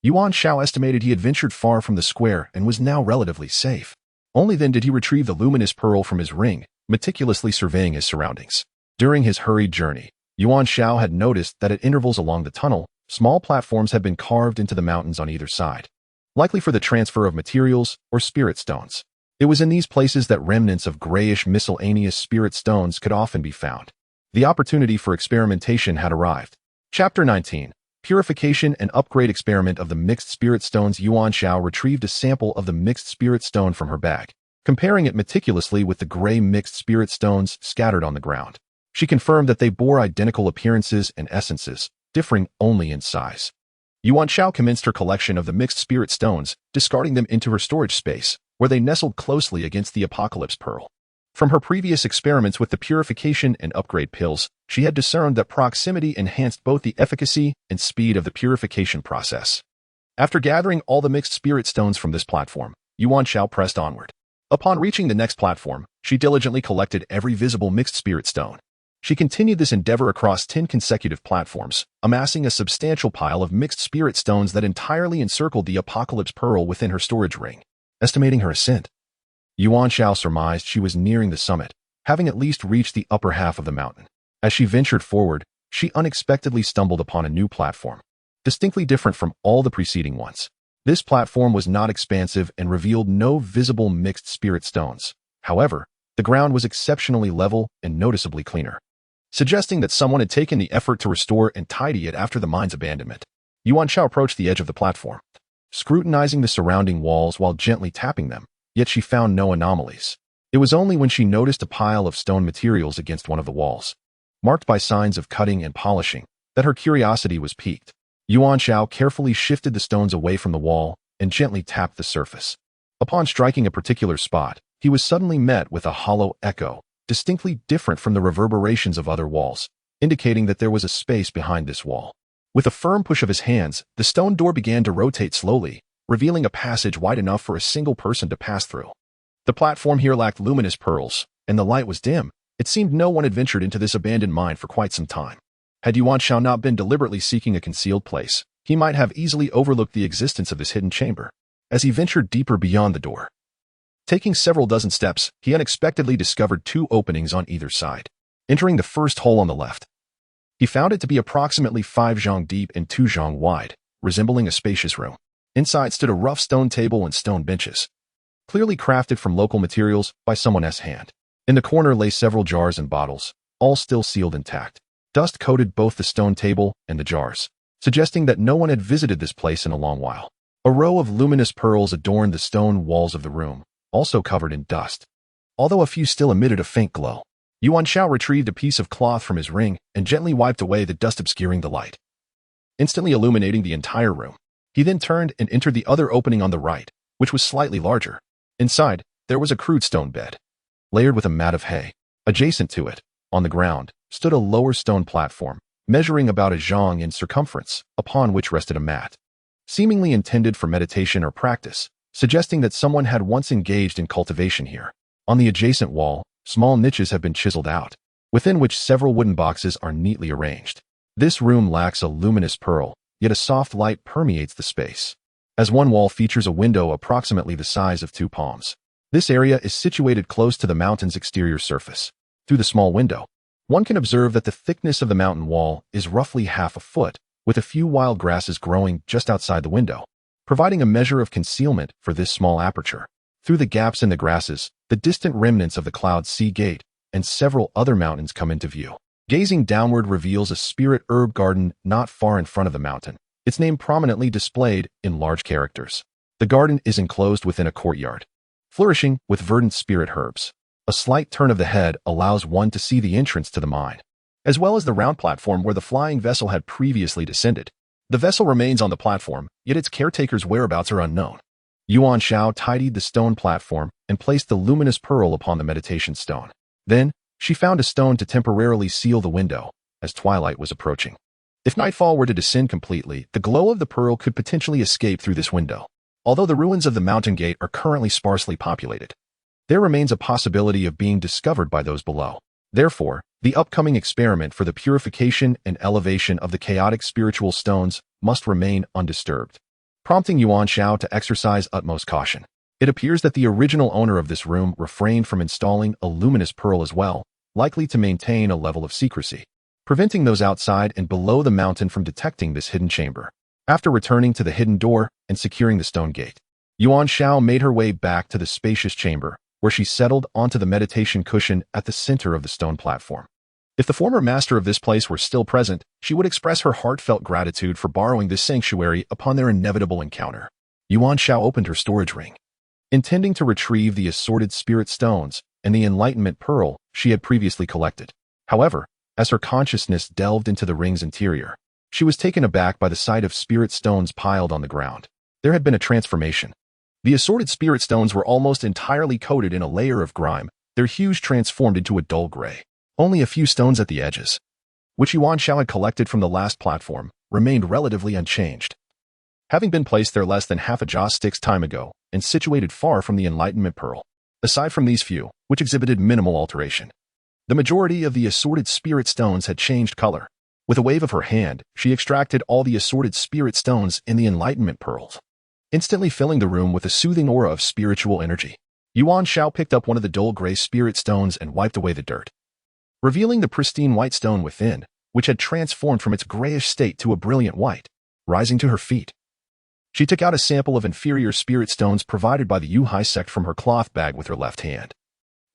Yuan Xiao estimated he had ventured far from the square and was now relatively safe. Only then did he retrieve the luminous pearl from his ring, meticulously surveying his surroundings. During his hurried journey, Yuan Xiao had noticed that at intervals along the tunnel, small platforms had been carved into the mountains on either side, likely for the transfer of materials or spirit stones. It was in these places that remnants of grayish miscellaneous spirit stones could often be found. The opportunity for experimentation had arrived. Chapter 19. Purification and Upgrade Experiment of the Mixed Spirit Stones. Yuan Xiao retrieved a sample of the mixed spirit stone from her bag, comparing it meticulously with the gray mixed spirit stones scattered on the ground. She confirmed that they bore identical appearances and essences, differing only in size. Yuan Xiao commenced her collection of the mixed spirit stones, discarding them into her storage space, where they nestled closely against the apocalypse pearl. From her previous experiments with the purification and upgrade pills, she had discerned that proximity enhanced both the efficacy and speed of the purification process. After gathering all the mixed spirit stones from this platform, Yuan Xiao pressed onward. Upon reaching the next platform, she diligently collected every visible mixed spirit stone. She continued this endeavor across 10 consecutive platforms, amassing a substantial pile of mixed spirit stones that entirely encircled the apocalypse pearl within her storage ring. Estimating her ascent, Yuan Xiao surmised she was nearing the summit, having at least reached the upper half of the mountain. As she ventured forward, she unexpectedly stumbled upon a new platform, distinctly different from all the preceding ones. This platform was not expansive and revealed no visible mixed spirit stones. However, the ground was exceptionally level and noticeably cleaner, suggesting that someone had taken the effort to restore and tidy it after the mine's abandonment. Yuan Xiao approached the edge of the platform, scrutinizing the surrounding walls while gently tapping them, yet she found no anomalies. It was only when she noticed a pile of stone materials against one of the walls, marked by signs of cutting and polishing, that her curiosity was piqued. Yuan Xiao carefully shifted the stones away from the wall and gently tapped the surface. Upon striking a particular spot, he was suddenly met with a hollow echo, distinctly different from the reverberations of other walls, indicating that there was a space behind this wall. With a firm push of his hands, the stone door began to rotate slowly, revealing a passage wide enough for a single person to pass through. The platform here lacked luminous pearls, and the light was dim. It seemed no one had ventured into this abandoned mine for quite some time. Had Yuan Xiao not been deliberately seeking a concealed place, he might have easily overlooked the existence of this hidden chamber. As he ventured deeper beyond the door, taking several dozen steps, he unexpectedly discovered 2 openings on either side. Entering the first hole on the left, he found it to be approximately 5 zhang deep and 2 zhang wide, resembling a spacious room. Inside stood a rough stone table and stone benches, clearly crafted from local materials by someone's hand. In the corner lay several jars and bottles, all still sealed intact. Dust coated both the stone table and the jars, suggesting that no one had visited this place in a long while. A row of luminous pearls adorned the stone walls of the room, also covered in dust, although a few still emitted a faint glow. Yuan Xiao retrieved a piece of cloth from his ring and gently wiped away the dust obscuring the light, instantly illuminating the entire room. He then turned and entered the other opening on the right, which was slightly larger. Inside, there was a crude stone bed, layered with a mat of hay. Adjacent to it, on the ground, stood a lower stone platform, measuring about a zhang in circumference, upon which rested a mat, seemingly intended for meditation or practice, suggesting that someone had once engaged in cultivation here. On the adjacent wall, small niches have been chiseled out, within which several wooden boxes are neatly arranged. This room lacks a luminous pearl, yet a soft light permeates the space, as one wall features a window approximately the size of 2 palms. This area is situated close to the mountain's exterior surface. Through the small window, one can observe that the thickness of the mountain wall is roughly half a foot, with a few wild grasses growing just outside the window, providing a measure of concealment for this small aperture. Through the gaps in the grasses, the distant remnants of the Cloud Sea Gate and several other mountains come into view. Gazing downward reveals a spirit herb garden not far in front of the mountain, its name prominently displayed in large characters. The garden is enclosed within a courtyard, flourishing with verdant spirit herbs. A slight turn of the head allows one to see the entrance to the mine, as well as the round platform where the flying vessel had previously descended. The vessel remains on the platform, yet its caretaker's whereabouts are unknown. Yuan Xiao tidied the stone platform and placed the luminous pearl upon the meditation stone. Then, she found a stone to temporarily seal the window, as twilight was approaching. If nightfall were to descend completely, the glow of the pearl could potentially escape through this window. Although the ruins of the mountain gate are currently sparsely populated, there remains a possibility of being discovered by those below. Therefore, the upcoming experiment for the purification and elevation of the chaotic spiritual stones must remain undisturbed, prompting Yuan Xiao to exercise utmost caution. It appears that the original owner of this room refrained from installing a luminous pearl as well, likely to maintain a level of secrecy, preventing those outside and below the mountain from detecting this hidden chamber. After returning to the hidden door and securing the stone gate, Yuan Xiao made her way back to the spacious chamber, where she settled onto the meditation cushion at the center of the stone platform. If the former master of this place were still present, she would express her heartfelt gratitude for borrowing this sanctuary upon their inevitable encounter. Yuan Xiao opened her storage ring, intending to retrieve the assorted spirit stones and the enlightenment pearl she had previously collected. However, as her consciousness delved into the ring's interior, She was taken aback by the sight of spirit stones piled on the ground. There had been a transformation. The assorted spirit stones were almost entirely coated in a layer of grime, their hues transformed into a dull gray. Only a few stones at the edges, which Yuan Xiao had collected from the last platform, remained relatively unchanged. Having been placed there less than half a joss stick's time ago, and situated far from the Enlightenment Pearl, aside from these few, which exhibited minimal alteration, the majority of the assorted spirit stones had changed color. With a wave of her hand, she extracted all the assorted spirit stones in the Enlightenment Pearls, instantly filling the room with a soothing aura of spiritual energy. Yuan Xiao picked up one of the dull gray spirit stones and wiped away the dirt, revealing the pristine white stone within, which had transformed from its grayish state to a brilliant white. Rising to her feet, she took out a sample of inferior spirit stones provided by the Yuhai sect from her cloth bag with her left hand,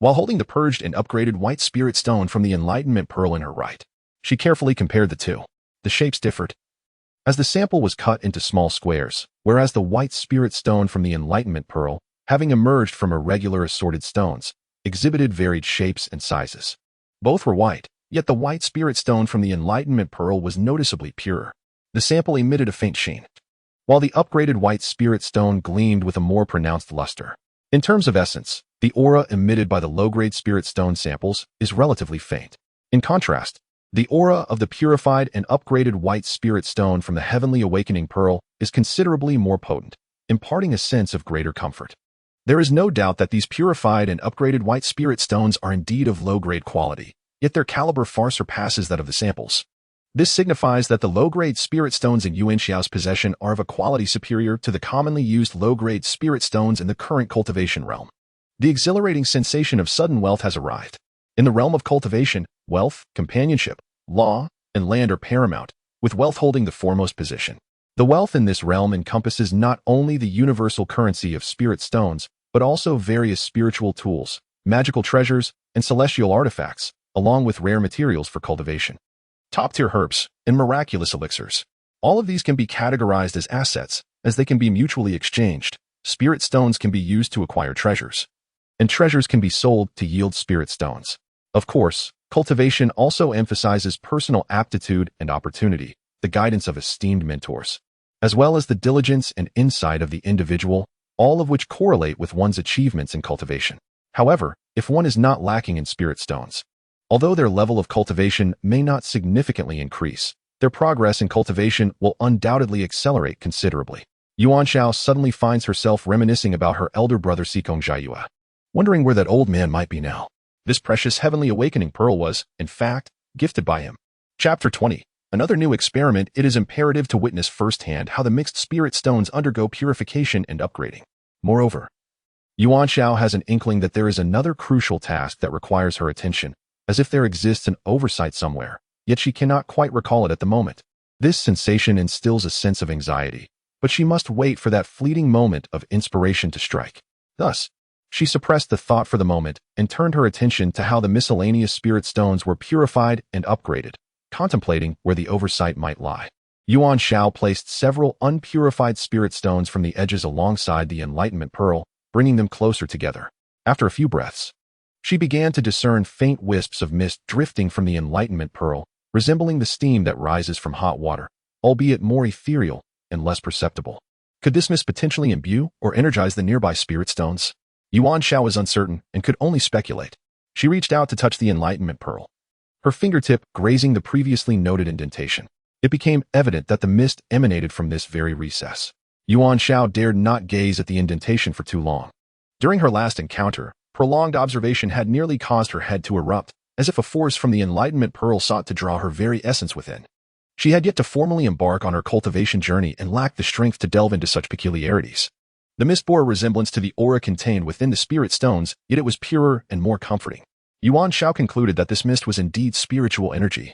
while holding the purged and upgraded white spirit stone from the Enlightenment Pearl in her right. She carefully compared the two. The shapes differed, as the sample was cut into small squares, whereas the white spirit stone from the Enlightenment Pearl, having emerged from irregular assorted stones, exhibited varied shapes and sizes. Both were white, yet the white spirit stone from the Enlightenment Pearl was noticeably purer. The sample emitted a faint sheen, while the upgraded white spirit stone gleamed with a more pronounced luster. In terms of essence, the aura emitted by the low-grade spirit stone samples is relatively faint. In contrast, the aura of the purified and upgraded white spirit stone from the Heavenly Awakening Pearl is considerably more potent, imparting a sense of greater comfort. There is no doubt that these purified and upgraded white spirit stones are indeed of low-grade quality, yet their caliber far surpasses that of the samples. This signifies that the low-grade spirit stones in Yuan Xiao's possession are of a quality superior to the commonly used low-grade spirit stones in the current cultivation realm. The exhilarating sensation of sudden wealth has arrived. In the realm of cultivation, wealth, companionship, law, and land are paramount, with wealth holding the foremost position. The wealth in this realm encompasses not only the universal currency of spirit stones, but also various spiritual tools, magical treasures, and celestial artifacts, along with rare materials for cultivation, top-tier herbs, and miraculous elixirs. All of these can be categorized as assets, as they can be mutually exchanged. Spirit stones can be used to acquire treasures, and treasures can be sold to yield spirit stones. Of course, cultivation also emphasizes personal aptitude and opportunity, the guidance of esteemed mentors, as well as the diligence and insight of the individual, all of which correlate with one's achievements in cultivation. However, if one is not lacking in spirit stones, although their level of cultivation may not significantly increase, their progress in cultivation will undoubtedly accelerate considerably. Yuan Xiao suddenly finds herself reminiscing about her elder brother Sikong Jiayue, wondering where that old man might be now. This precious Heavenly Awakening Pearl was, in fact, gifted by him. Chapter 20. Another new experiment. It is imperative to witness firsthand how the mixed spirit stones undergo purification and upgrading. Moreover, Yuan Xiao has an inkling that there is another crucial task that requires her attention, as if there exists an oversight somewhere, yet she cannot quite recall it at the moment. This sensation instills a sense of anxiety, but she must wait for that fleeting moment of inspiration to strike. Thus, she suppressed the thought for the moment and turned her attention to how the miscellaneous spirit stones were purified and upgraded, contemplating where the oversight might lie. Yuan Xiao placed several unpurified spirit stones from the edges alongside the Enlightenment Pearl, bringing them closer together. After a few breaths, she began to discern faint wisps of mist drifting from the Enlightenment Pearl, resembling the steam that rises from hot water, albeit more ethereal and less perceptible. Could this mist potentially imbue or energize the nearby spirit stones? Yuan Xiao was uncertain and could only speculate. She reached out to touch the Enlightenment Pearl, her fingertip grazing the previously noted indentation. It became evident that the mist emanated from this very recess. Yuan Xiao dared not gaze at the indentation for too long. During her last encounter, prolonged observation had nearly caused her head to erupt, as if a force from the Enlightenment Pearl sought to draw her very essence within. She had yet to formally embark on her cultivation journey and lacked the strength to delve into such peculiarities. The mist bore a resemblance to the aura contained within the spirit stones, yet it was purer and more comforting. Yuan Xiao concluded that this mist was indeed spiritual energy,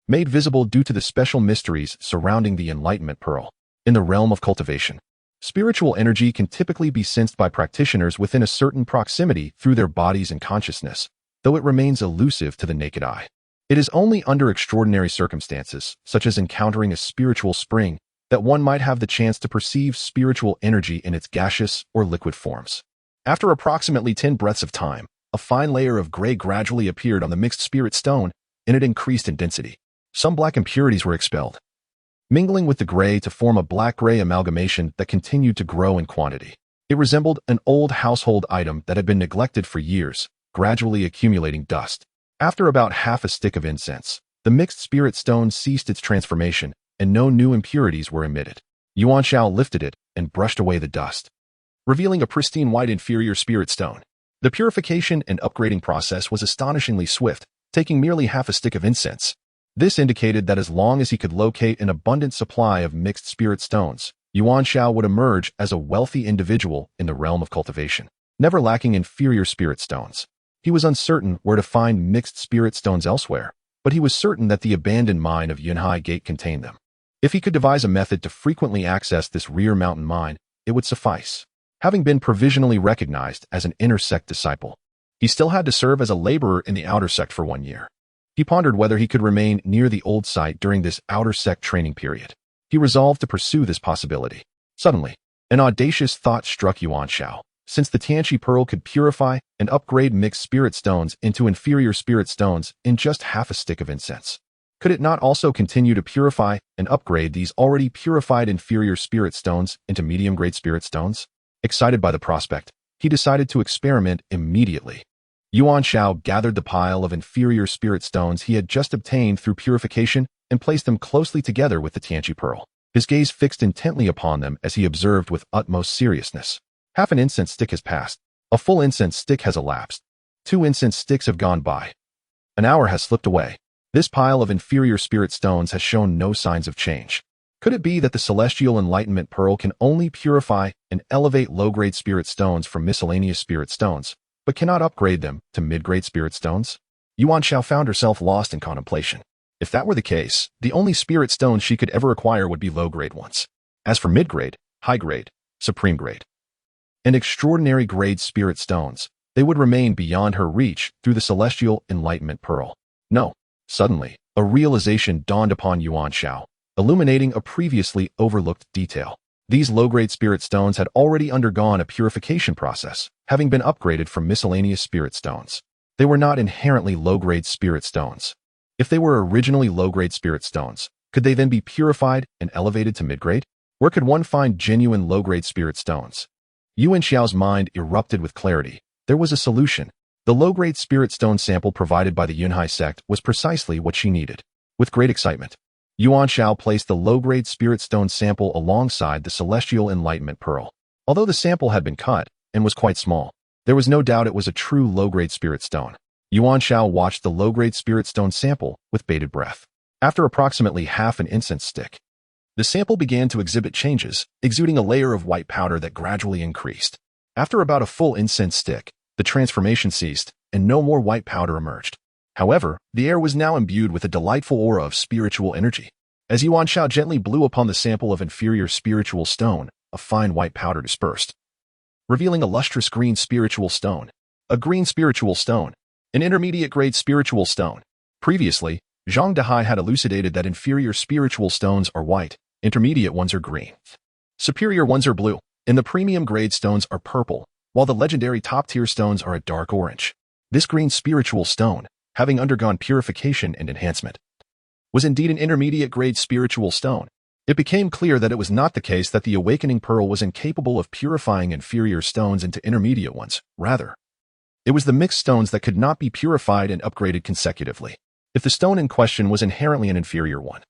made visible due to the special mysteries surrounding the Enlightenment Pearl. In the realm of cultivation, spiritual energy can typically be sensed by practitioners within a certain proximity through their bodies and consciousness, though it remains elusive to the naked eye. It is only under extraordinary circumstances, such as encountering a spiritual spring, that one might have the chance to perceive spiritual energy in its gaseous or liquid forms. After approximately 10 breaths of time, a fine layer of gray gradually appeared on the mixed spirit stone, and it increased in density. Some black impurities were expelled, mingling with the gray to form a black-gray amalgamation that continued to grow in quantity. It resembled an old household item that had been neglected for years, gradually accumulating dust. After about half a stick of incense, the mixed spirit stone ceased its transformation, and no new impurities were emitted. Yuan Xiao lifted it and brushed away the dust, revealing a pristine white inferior spirit stone. The purification and upgrading process was astonishingly swift, taking merely half a stick of incense. This indicated that as long as he could locate an abundant supply of mixed spirit stones, Yuan Xiao would emerge as a wealthy individual in the realm of cultivation, never lacking inferior spirit stones. He was uncertain where to find mixed spirit stones elsewhere, but he was certain that the abandoned mine of Yunhai Gate contained them. If he could devise a method to frequently access this rear mountain mine, it would suffice. Having been provisionally recognized as an inner sect disciple, he still had to serve as a laborer in the outer sect for 1 year. He pondered whether he could remain near the old site during this outer sect training period. He resolved to pursue this possibility. Suddenly, an audacious thought struck Yuan Xiao. Since the Tianqi Pearl could purify and upgrade mixed spirit stones into inferior spirit stones in just half a stick of incense, could it not also continue to purify and upgrade these already purified inferior spirit stones into medium-grade spirit stones? Excited by the prospect, he decided to experiment immediately. Yuan Xiao gathered the pile of inferior spirit stones he had just obtained through purification and placed them closely together with the Tianqi Pearl. His gaze fixed intently upon them as he observed with utmost seriousness. Half an incense stick has passed. A full incense stick has elapsed. 2 incense sticks have gone by. An hour has slipped away. This pile of inferior spirit stones has shown no signs of change. Could it be that the celestial enlightenment pearl can only purify and elevate low-grade spirit stones from miscellaneous spirit stones, but cannot upgrade them to mid-grade spirit stones? Yuan Xiao found herself lost in contemplation. If that were the case, the only spirit stones she could ever acquire would be low-grade ones. As for mid-grade, high-grade, supreme grade, and extraordinary grade spirit stones, they would remain beyond her reach through the celestial enlightenment pearl. No. Suddenly, a realization dawned upon Yuan Xiao, illuminating a previously overlooked detail. These low-grade spirit stones had already undergone a purification process, having been upgraded from miscellaneous spirit stones. They were not inherently low-grade spirit stones. If they were originally low-grade spirit stones, could they then be purified and elevated to mid-grade? Where could one find genuine low-grade spirit stones? Yuan Xiao's mind erupted with clarity. There was a solution. The low-grade spirit stone sample provided by the Yunhai sect was precisely what she needed. With great excitement, Yuan Xiao placed the low-grade spirit stone sample alongside the celestial enlightenment pearl. Although the sample had been cut and was quite small, there was no doubt it was a true low-grade spirit stone. Yuan Xiao watched the low-grade spirit stone sample with bated breath. After approximately half an incense stick, the sample began to exhibit changes, exuding a layer of white powder that gradually increased. After about a full incense stick, the transformation ceased, and no more white powder emerged. However, the air was now imbued with a delightful aura of spiritual energy. As Yuan Xiao gently blew upon the sample of inferior spiritual stone, a fine white powder dispersed, revealing a lustrous green spiritual stone. A green spiritual stone. An intermediate-grade spiritual stone. Previously, Zhang Dehai had elucidated that inferior spiritual stones are white, intermediate ones are green, superior ones are blue, and the premium-grade stones are purple, while the legendary top-tier stones are a dark orange. This green spiritual stone, having undergone purification and enhancement, was indeed an intermediate-grade spiritual stone. It became clear that it was not the case that the awakening pearl was incapable of purifying inferior stones into intermediate ones. Rather, it was the mixed stones that could not be purified and upgraded consecutively. If the stone in question was inherently an inferior one,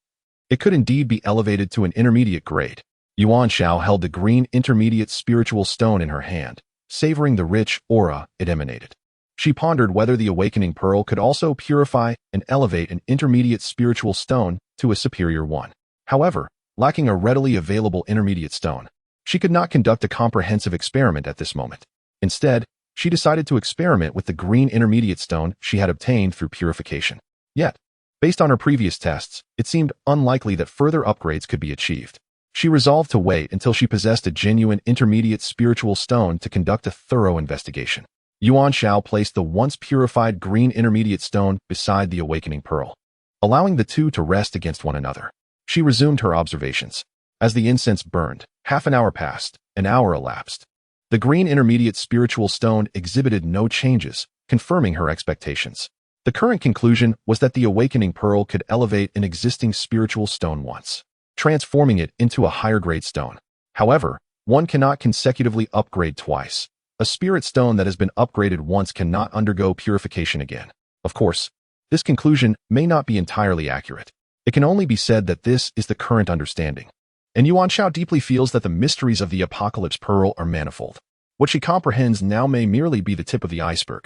it could indeed be elevated to an intermediate grade. Yuan Xiao held the green intermediate spiritual stone in her hand, savoring the rich aura it emanated. She pondered whether the awakening pearl could also purify and elevate an intermediate spiritual stone to a superior one. However, lacking a readily available intermediate stone, she could not conduct a comprehensive experiment at this moment. Instead, she decided to experiment with the green intermediate stone she had obtained through purification. Yet, based on her previous tests, it seemed unlikely that further upgrades could be achieved. She resolved to wait until she possessed a genuine intermediate spiritual stone to conduct a thorough investigation. Yuan Xiao placed the once purified green intermediate stone beside the awakening pearl, allowing the two to rest against one another. She resumed her observations. As the incense burned, half an hour passed, an hour elapsed. The green intermediate spiritual stone exhibited no changes, confirming her expectations. The current conclusion was that the awakening pearl could elevate an existing spiritual stone once. transforming it into a higher-grade stone. However, one cannot consecutively upgrade twice. A spirit stone that has been upgraded once cannot undergo purification again. Of course, this conclusion may not be entirely accurate. It can only be said that this is the current understanding. And Yuan Xiao deeply feels that the mysteries of the Apocalypse Pearl are manifold. What she comprehends now may merely be the tip of the iceberg,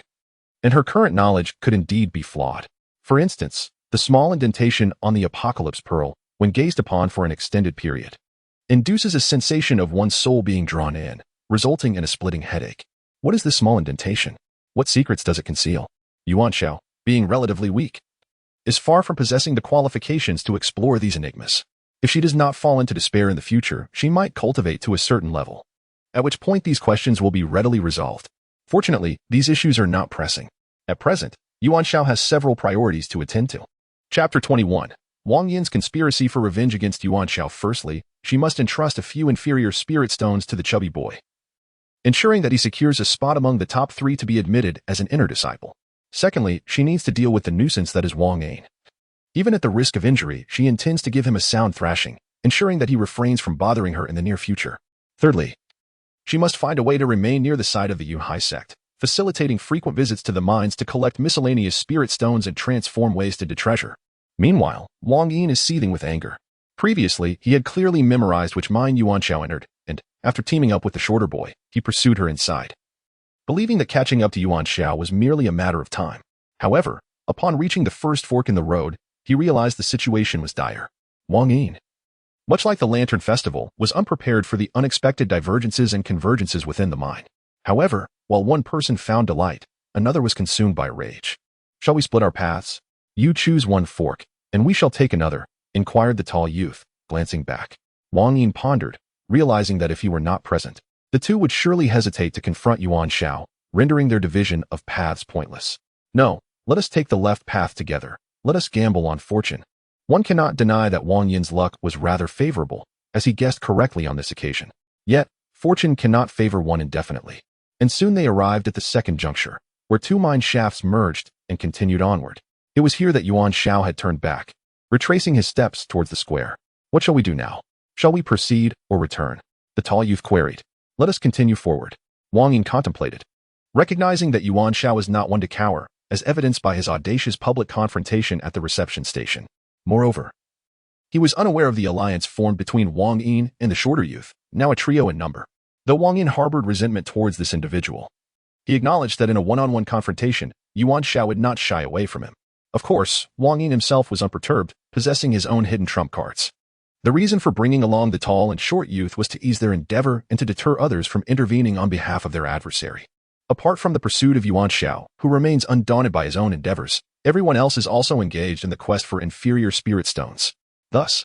and her current knowledge could indeed be flawed. For instance, the small indentation on the Apocalypse Pearl, when gazed upon for an extended period, induces a sensation of one's soul being drawn in, resulting in a splitting headache. What is this small indentation? What secrets does it conceal? Yuan Xiao, being relatively weak, is far from possessing the qualifications to explore these enigmas. If she does not fall into despair in the future, she might cultivate to a certain level, at which point these questions will be readily resolved. Fortunately, these issues are not pressing. At present, Yuan Xiao has several priorities to attend to. Chapter 21. Wang Yin's conspiracy for revenge against Yuan Xiao. Firstly, she must entrust a few inferior spirit stones to the chubby boy, ensuring that he secures a spot among the top 3 to be admitted as an inner disciple. Secondly, she needs to deal with the nuisance that is Wang Yin. Even at the risk of injury, she intends to give him a sound thrashing, ensuring that he refrains from bothering her in the near future. Thirdly, she must find a way to remain near the site of the Yunhai sect, facilitating frequent visits to the mines to collect miscellaneous spirit stones and transform wasted to treasure. Meanwhile, Wang Yin is seething with anger. Previously, he had clearly memorized which mine Yuan Xiao entered, and, after teaming up with the shorter boy, he pursued her inside, believing that catching up to Yuan Xiao was merely a matter of time. However, upon reaching the first fork in the road, he realized the situation was dire. Wang Yin, much like the Lantern Festival, was unprepared for the unexpected divergences and convergences within the mine. However, while one person found delight, another was consumed by rage. "Shall we split our paths? You choose one fork, and we shall take another," inquired the tall youth, glancing back. Wang Yin pondered, realizing that if he were not present, the two would surely hesitate to confront Yuan Xiao, rendering their division of paths pointless. "No, let us take the left path together. Let us gamble on fortune." One cannot deny that Wang Yin's luck was rather favorable, as he guessed correctly on this occasion. Yet, fortune cannot favor one indefinitely. And soon they arrived at the second juncture, where 2 mine shafts merged and continued onward. It was here that Yuan Xiao had turned back, retracing his steps towards the square. "What shall we do now? Shall we proceed or return?" the tall youth queried. "Let us continue forward," Wang Yin contemplated, recognizing that Yuan Xiao was not one to cower, as evidenced by his audacious public confrontation at the reception station. Moreover, he was unaware of the alliance formed between Wang Yin and the shorter youth, now a trio in number. Though Wang Yin harbored resentment towards this individual, he acknowledged that in a one-on-one confrontation, Yuan Xiao would not shy away from him. Of course, Wang Yin himself was unperturbed, possessing his own hidden trump cards. The reason for bringing along the tall and short youth was to ease their endeavor and to deter others from intervening on behalf of their adversary. Apart from the pursuit of Yuan Xiao, who remains undaunted by his own endeavors, everyone else is also engaged in the quest for inferior spirit stones. Thus,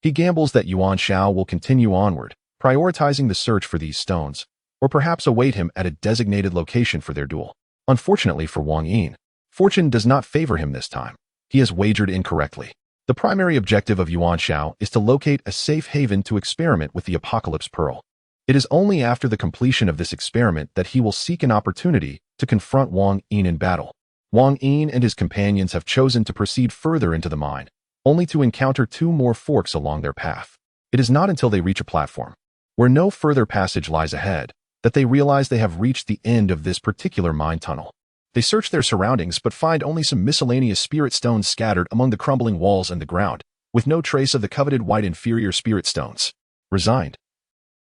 he gambles that Yuan Xiao will continue onward, prioritizing the search for these stones, or perhaps await him at a designated location for their duel. Unfortunately for Wang Yin, fortune does not favor him this time. He has wagered incorrectly. The primary objective of Yuan Xiao is to locate a safe haven to experiment with the Apocalypse Pearl. It is only after the completion of this experiment that he will seek an opportunity to confront Wang Yin in battle. Wang Yin and his companions have chosen to proceed further into the mine, only to encounter 2 more forks along their path. It is not until they reach a platform, where no further passage lies ahead, that they realize they have reached the end of this particular mine tunnel. They search their surroundings but find only some miscellaneous spirit stones scattered among the crumbling walls and the ground, with no trace of the coveted white inferior spirit stones. Resigned,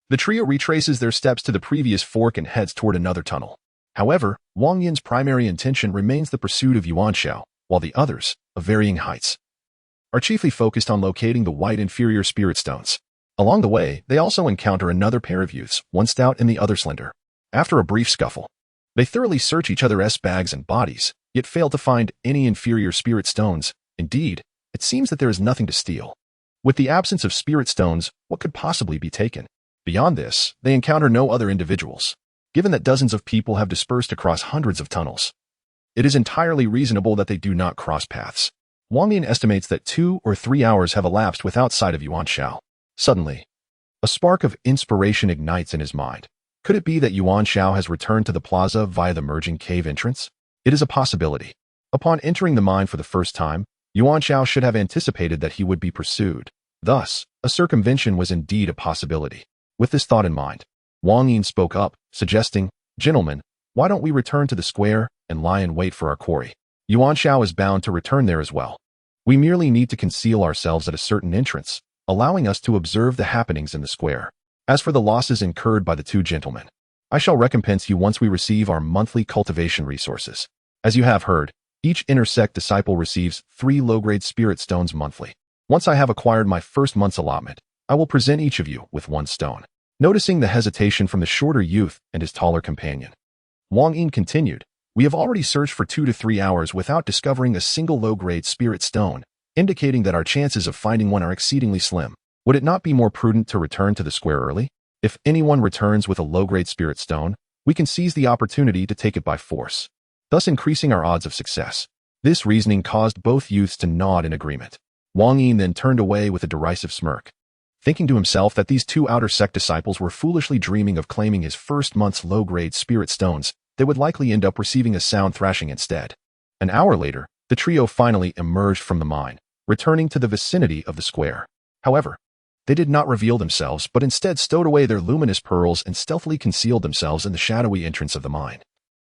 the trio retraces their steps to the previous fork and heads toward another tunnel. However, Wang Yin's primary intention remains the pursuit of Yuan Xiao, while the others, of varying heights, are chiefly focused on locating the white inferior spirit stones. Along the way, they also encounter another pair of youths, one stout and the other slender. After a brief scuffle, they thoroughly search each other's bags and bodies, yet fail to find any inferior spirit stones. Indeed, it seems that there is nothing to steal. With the absence of spirit stones, what could possibly be taken? Beyond this, they encounter no other individuals. Given that dozens of people have dispersed across hundreds of tunnels, it is entirely reasonable that they do not cross paths. Wang Yin estimates that 2 or 3 hours have elapsed without sight of Yuan Xiao. Suddenly, a spark of inspiration ignites in his mind. Could it be that Yuan Xiao has returned to the plaza via the merging cave entrance? It is a possibility. Upon entering the mine for the first time, Yuan Xiao should have anticipated that he would be pursued. Thus, A circumvention was indeed a possibility. With this thought in mind, Wang Yin spoke up, suggesting, "Gentlemen, why don't we return to the square and lie in wait for our quarry? Yuan Xiao is bound to return there as well. We merely need to conceal ourselves at a certain entrance, allowing us to observe the happenings in the square. As for the losses incurred by the two gentlemen, I shall recompense you once we receive our monthly cultivation resources. As you have heard, each intersect disciple receives 3 low-grade spirit stones monthly. Once I have acquired my first month's allotment, I will present each of you with 1 stone." Noticing the hesitation from the shorter youth and his taller companion, Wang Yin continued, "We have already searched for 2 to 3 hours without discovering a single low-grade spirit stone, indicating that our chances of finding one are exceedingly slim. Would it not be more prudent to return to the square early? If anyone returns with a low-grade spirit stone, we can seize the opportunity to take it by force, thus increasing our odds of success." This reasoning caused both youths to nod in agreement. Wang Yin then turned away with a derisive smirk, thinking to himself that these 2 outer sect disciples were foolishly dreaming of claiming his first month's low-grade spirit stones. They would likely end up receiving a sound thrashing instead. An hour later, the trio finally emerged from the mine, returning to the vicinity of the square. However, they did not reveal themselves, but instead stowed away their luminous pearls and stealthily concealed themselves in the shadowy entrance of the mine,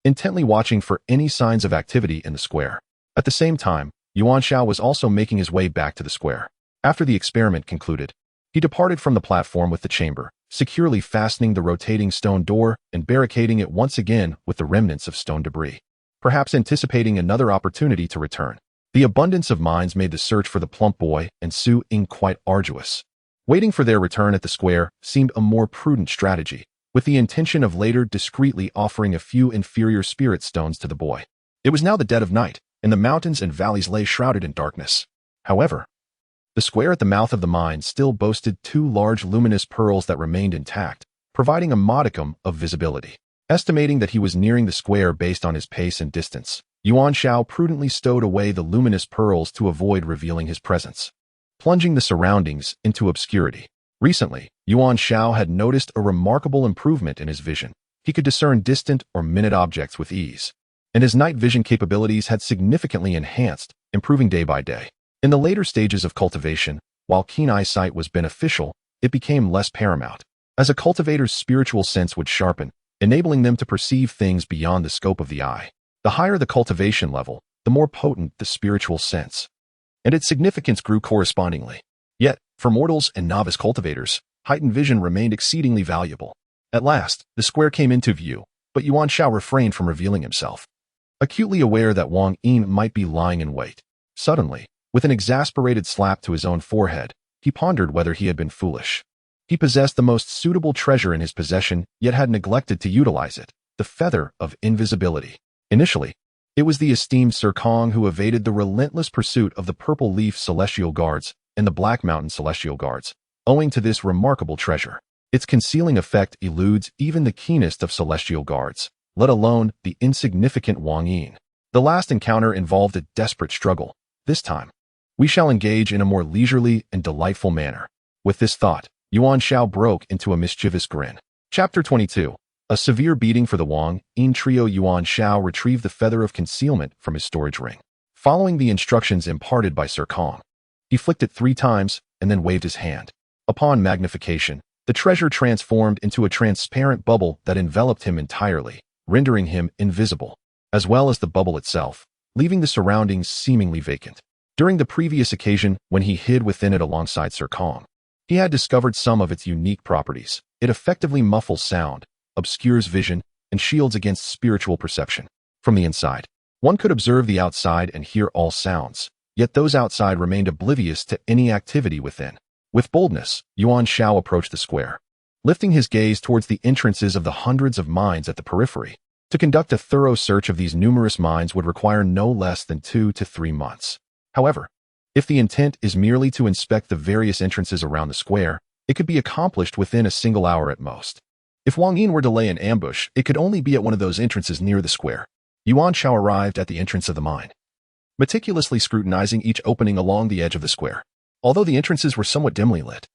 intently watching for any signs of activity in the square. At the same time, Yuan Xiao was also making his way back to the square. After the experiment concluded, he departed from the platform with the chamber, securely fastening the rotating stone door and barricading it once again with the remnants of stone debris, perhaps anticipating another opportunity to return. The abundance of mines made the search for the plump boy and Su Ying quite arduous. Waiting for their return at the square seemed a more prudent strategy, with the intention of later discreetly offering a few inferior spirit stones to the boy. It was now the dead of night, and the mountains and valleys lay shrouded in darkness. However, the square at the mouth of the mine still boasted 2 large luminous pearls that remained intact, providing a modicum of visibility. Estimating that he was nearing the square based on his pace and distance, Yuan Xiao prudently stowed away the luminous pearls to avoid revealing his presence, plunging the surroundings into obscurity. Recently, Yuan Xiao had noticed a remarkable improvement in his vision. He could discern distant or minute objects with ease, and his night vision capabilities had significantly enhanced, improving day by day. In the later stages of cultivation, while keen eyesight was beneficial, it became less paramount, as a cultivator's spiritual sense would sharpen, enabling them to perceive things beyond the scope of the eye. The higher the cultivation level, the more potent the spiritual sense, and its significance grew correspondingly. Yet, for mortals and novice cultivators, heightened vision remained exceedingly valuable. At last, the square came into view, but Yuan Xiao refrained from revealing himself, acutely aware that Wang Yin might be lying in wait. Suddenly, with an exasperated slap to his own forehead, he pondered whether he had been foolish. He possessed the most suitable treasure in his possession, yet had neglected to utilize it, the feather of invisibility. Initially, it was the esteemed Sir Kong who evaded the relentless pursuit of the Purple Leaf Celestial Guards and the Black Mountain Celestial Guards, owing to this remarkable treasure. Its concealing effect eludes even the keenest of Celestial Guards, let alone the insignificant Wang Yin. The last encounter involved a desperate struggle. This time, we shall engage in a more leisurely and delightful manner. With this thought, Yuan Xiao broke into a mischievous grin. Chapter 22. A severe beating for the Wang Yin trio. Yuan Xiao retrieved the feather of concealment from his storage ring. Following the instructions imparted by Sir Kong, he flicked it 3 times and then waved his hand. Upon magnification, the treasure transformed into a transparent bubble that enveloped him entirely, rendering him invisible, as well as the bubble itself, leaving the surroundings seemingly vacant. During the previous occasion, when he hid within it alongside Sir Kong, he had discovered some of its unique properties. It effectively muffles sound, obscures vision, and shields against spiritual perception. From the inside, one could observe the outside and hear all sounds, yet those outside remained oblivious to any activity within. With boldness, Yuan Xiao approached the square, lifting his gaze towards the entrances of the hundreds of mines at the periphery. To conduct a thorough search of these numerous mines would require no less than 2 to 3 months. However, if the intent is merely to inspect the various entrances around the square, it could be accomplished within a single hour at most. If Wang Yin were to lay an ambush, it could only be at one of those entrances near the square. Yuan Xiao arrived at the entrance of the mine, meticulously scrutinizing each opening along the edge of the square. Although the entrances were somewhat dimly lit,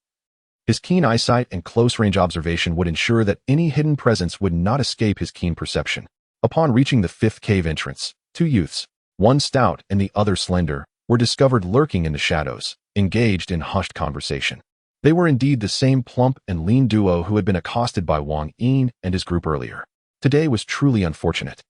his keen eyesight and close-range observation would ensure that any hidden presence would not escape his keen perception. Upon reaching the 5th cave entrance, 2 youths, one stout and the other slender, were discovered lurking in the shadows, engaged in hushed conversation. They were indeed the same plump and lean duo who had been accosted by Wang Yin and his group earlier. Today was truly unfortunate.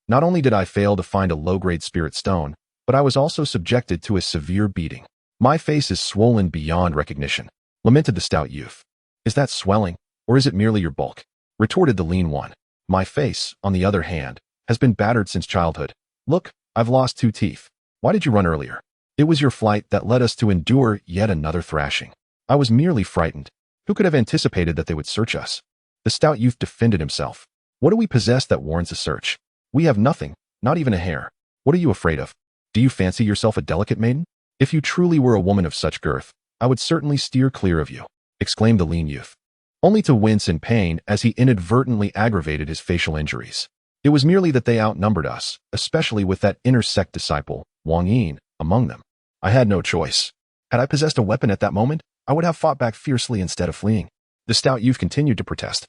Not only did I fail to find a low-grade spirit stone, but I was also subjected to a severe beating. My face is swollen beyond recognition, lamented the stout youth. Is that swelling, or is it merely your bulk? Retorted the lean one. My face, on the other hand, has been battered since childhood. Look, I've lost 2 teeth. Why did you run earlier? It was your flight that led us to endure yet another thrashing. I was merely frightened. Who could have anticipated that they would search us? The stout youth defended himself. What do we possess that warrants a search? We have nothing, not even a hair. What are you afraid of? Do you fancy yourself a delicate maiden? If you truly were a woman of such girth, I would certainly steer clear of you, exclaimed the lean youth, only to wince in pain as he inadvertently aggravated his facial injuries. It was merely that they outnumbered us, especially with that inner sect disciple, Wang Yin, among them. I had no choice. Had I possessed a weapon at that moment, I would have fought back fiercely instead of fleeing. The stout youth continued to protest,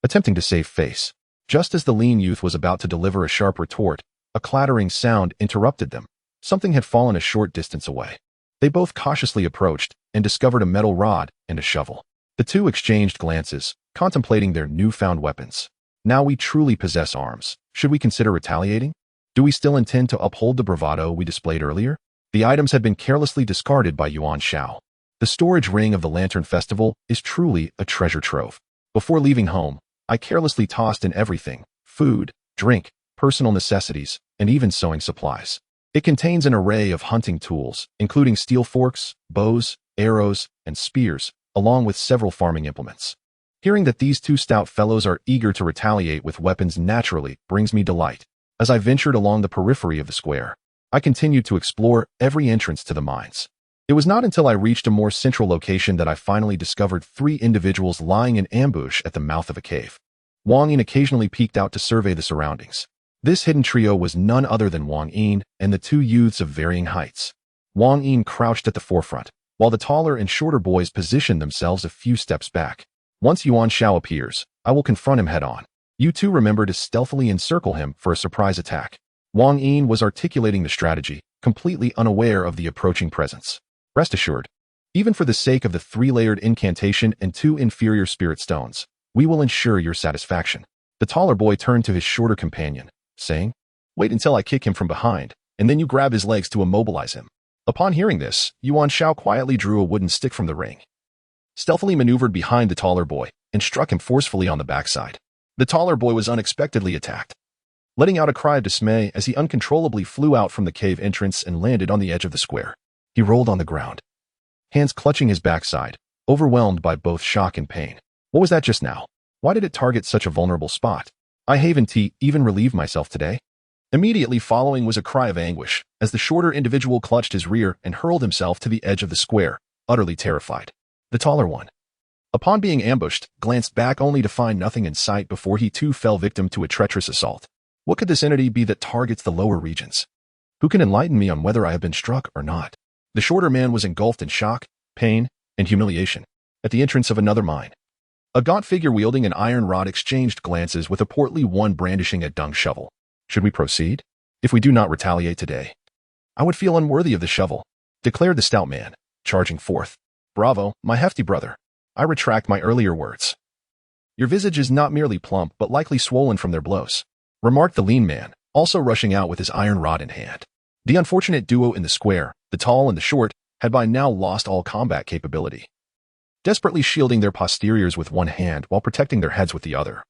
attempting to save face. Just as the lean youth was about to deliver a sharp retort, a clattering sound interrupted them. Something had fallen a short distance away. They both cautiously approached and discovered a metal rod and a shovel. The two exchanged glances, contemplating their newfound weapons. Now we truly possess arms. Should we consider retaliating? Do we still intend to uphold the bravado we displayed earlier? The items had been carelessly discarded by Yuan Xiao. The storage ring of the Lantern Festival is truly a treasure trove. Before leaving home, I carelessly tossed in everything: food, drink, personal necessities, and even sewing supplies. It contains an array of hunting tools, including steel forks, bows, arrows, and spears, along with several farming implements. Hearing that these 2 stout fellows are eager to retaliate with weapons naturally brings me delight. As I ventured along the periphery of the square, I continued to explore every entrance to the mines. It was not until I reached a more central location that I finally discovered 3 individuals lying in ambush at the mouth of a cave. Wang Yin occasionally peeked out to survey the surroundings. This hidden trio was none other than Wang Yin and the 2 youths of varying heights. Wang Yin crouched at the forefront, while the taller and shorter boys positioned themselves a few steps back. Once Yuan Xiao appears, I will confront him head-on. You 2 remember to stealthily encircle him for a surprise attack. Wang Yin was articulating the strategy, completely unaware of the approaching presence. Rest assured, even for the sake of the 3-layered incantation and 2 inferior spirit stones, we will ensure your satisfaction. The taller boy turned to his shorter companion, saying, "Wait until I kick him from behind, and then you grab his legs to immobilize him." Upon hearing this, Yuan Xiao quietly drew a wooden stick from the ring, stealthily maneuvered behind the taller boy, and struck him forcefully on the backside. The taller boy was unexpectedly attacked, letting out a cry of dismay as he uncontrollably flew out from the cave entrance and landed on the edge of the square. He rolled on the ground, hands clutching his backside, overwhelmed by both shock and pain. What was that just now? Why did it target such a vulnerable spot? I haven't even relieved myself today. Immediately following was a cry of anguish, as the shorter individual clutched his rear and hurled himself to the edge of the square, utterly terrified. The taller one, upon being ambushed, glanced back only to find nothing in sight before he too fell victim to a treacherous assault. What could this entity be that targets the lower regions? Who can enlighten me on whether I have been struck or not? The shorter man was engulfed in shock, pain, and humiliation at the entrance of another mine. A gaunt figure wielding an iron rod exchanged glances with a portly one brandishing a dung shovel. Should we proceed? If we do not retaliate today, I would feel unworthy of the shovel, declared the stout man, charging forth. Bravo, my hefty brother. I retract my earlier words. Your visage is not merely plump but likely swollen from their blows, remarked the lean man, also rushing out with his iron rod in hand. The unfortunate duo in the square, the tall and the short, had by now lost all combat capability, desperately shielding their posteriors with one hand while protecting their heads with the other,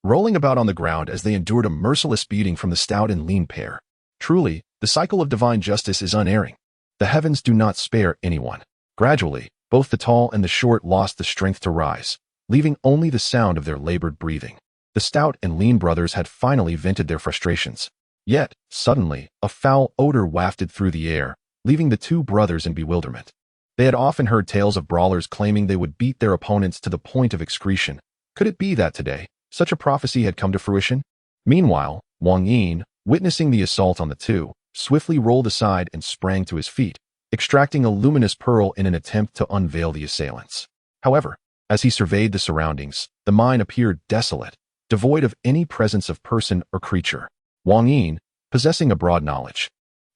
rolling about on the ground as they endured a merciless beating from the stout and lean pair. Truly, the cycle of divine justice is unerring. The heavens do not spare anyone. Gradually, both the tall and the short lost the strength to rise, leaving only the sound of their labored breathing. The stout and lean brothers had finally vented their frustrations. Yet, suddenly, a foul odor wafted through the air, leaving the 2 brothers in bewilderment. They had often heard tales of brawlers claiming they would beat their opponents to the point of excretion. Could it be that today, such a prophecy had come to fruition? Meanwhile, Wang Yin, witnessing the assault on the 2, swiftly rolled aside and sprang to his feet, extracting a luminous pearl in an attempt to unveil the assailants. However, as he surveyed the surroundings, the mine appeared desolate, devoid of any presence of person or creature. Wang Yin, possessing a broad knowledge,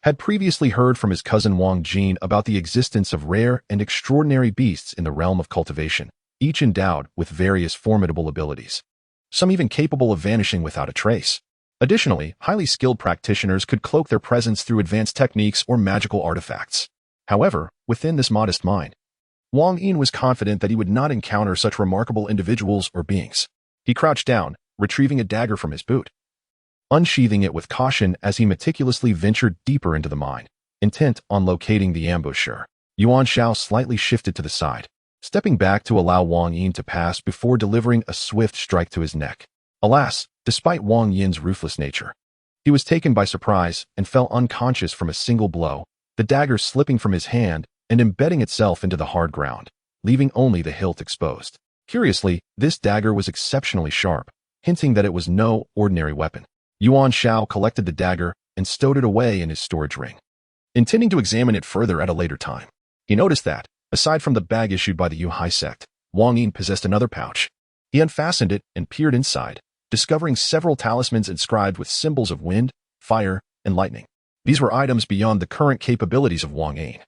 had previously heard from his cousin Wang Jin about the existence of rare and extraordinary beasts in the realm of cultivation, each endowed with various formidable abilities, some even capable of vanishing without a trace. Additionally, highly skilled practitioners could cloak their presence through advanced techniques or magical artifacts. However, within this modest mind, Wang Jin was confident that he would not encounter such remarkable individuals or beings. He crouched down, retrieving a dagger from his boot, unsheathing it with caution as he meticulously ventured deeper into the mine, intent on locating the ambusher. Yuan Xiao slightly shifted to the side, stepping back to allow Wang Jin to pass before delivering a swift strike to his neck. Alas, despite Wang Yin's ruthless nature, he was taken by surprise and fell unconscious from a single blow, the dagger slipping from his hand and embedding itself into the hard ground, leaving only the hilt exposed. Curiously, this dagger was exceptionally sharp, hinting that it was no ordinary weapon. Yuan Xiao collected the dagger and stowed it away in his storage ring, intending to examine it further at a later time. He noticed that, aside from the bag issued by the Yuhai sect, Wang Jin possessed another pouch. He unfastened it and peered inside, discovering several talismans inscribed with symbols of wind, fire, and lightning. These were items beyond the current capabilities of Wang Jin,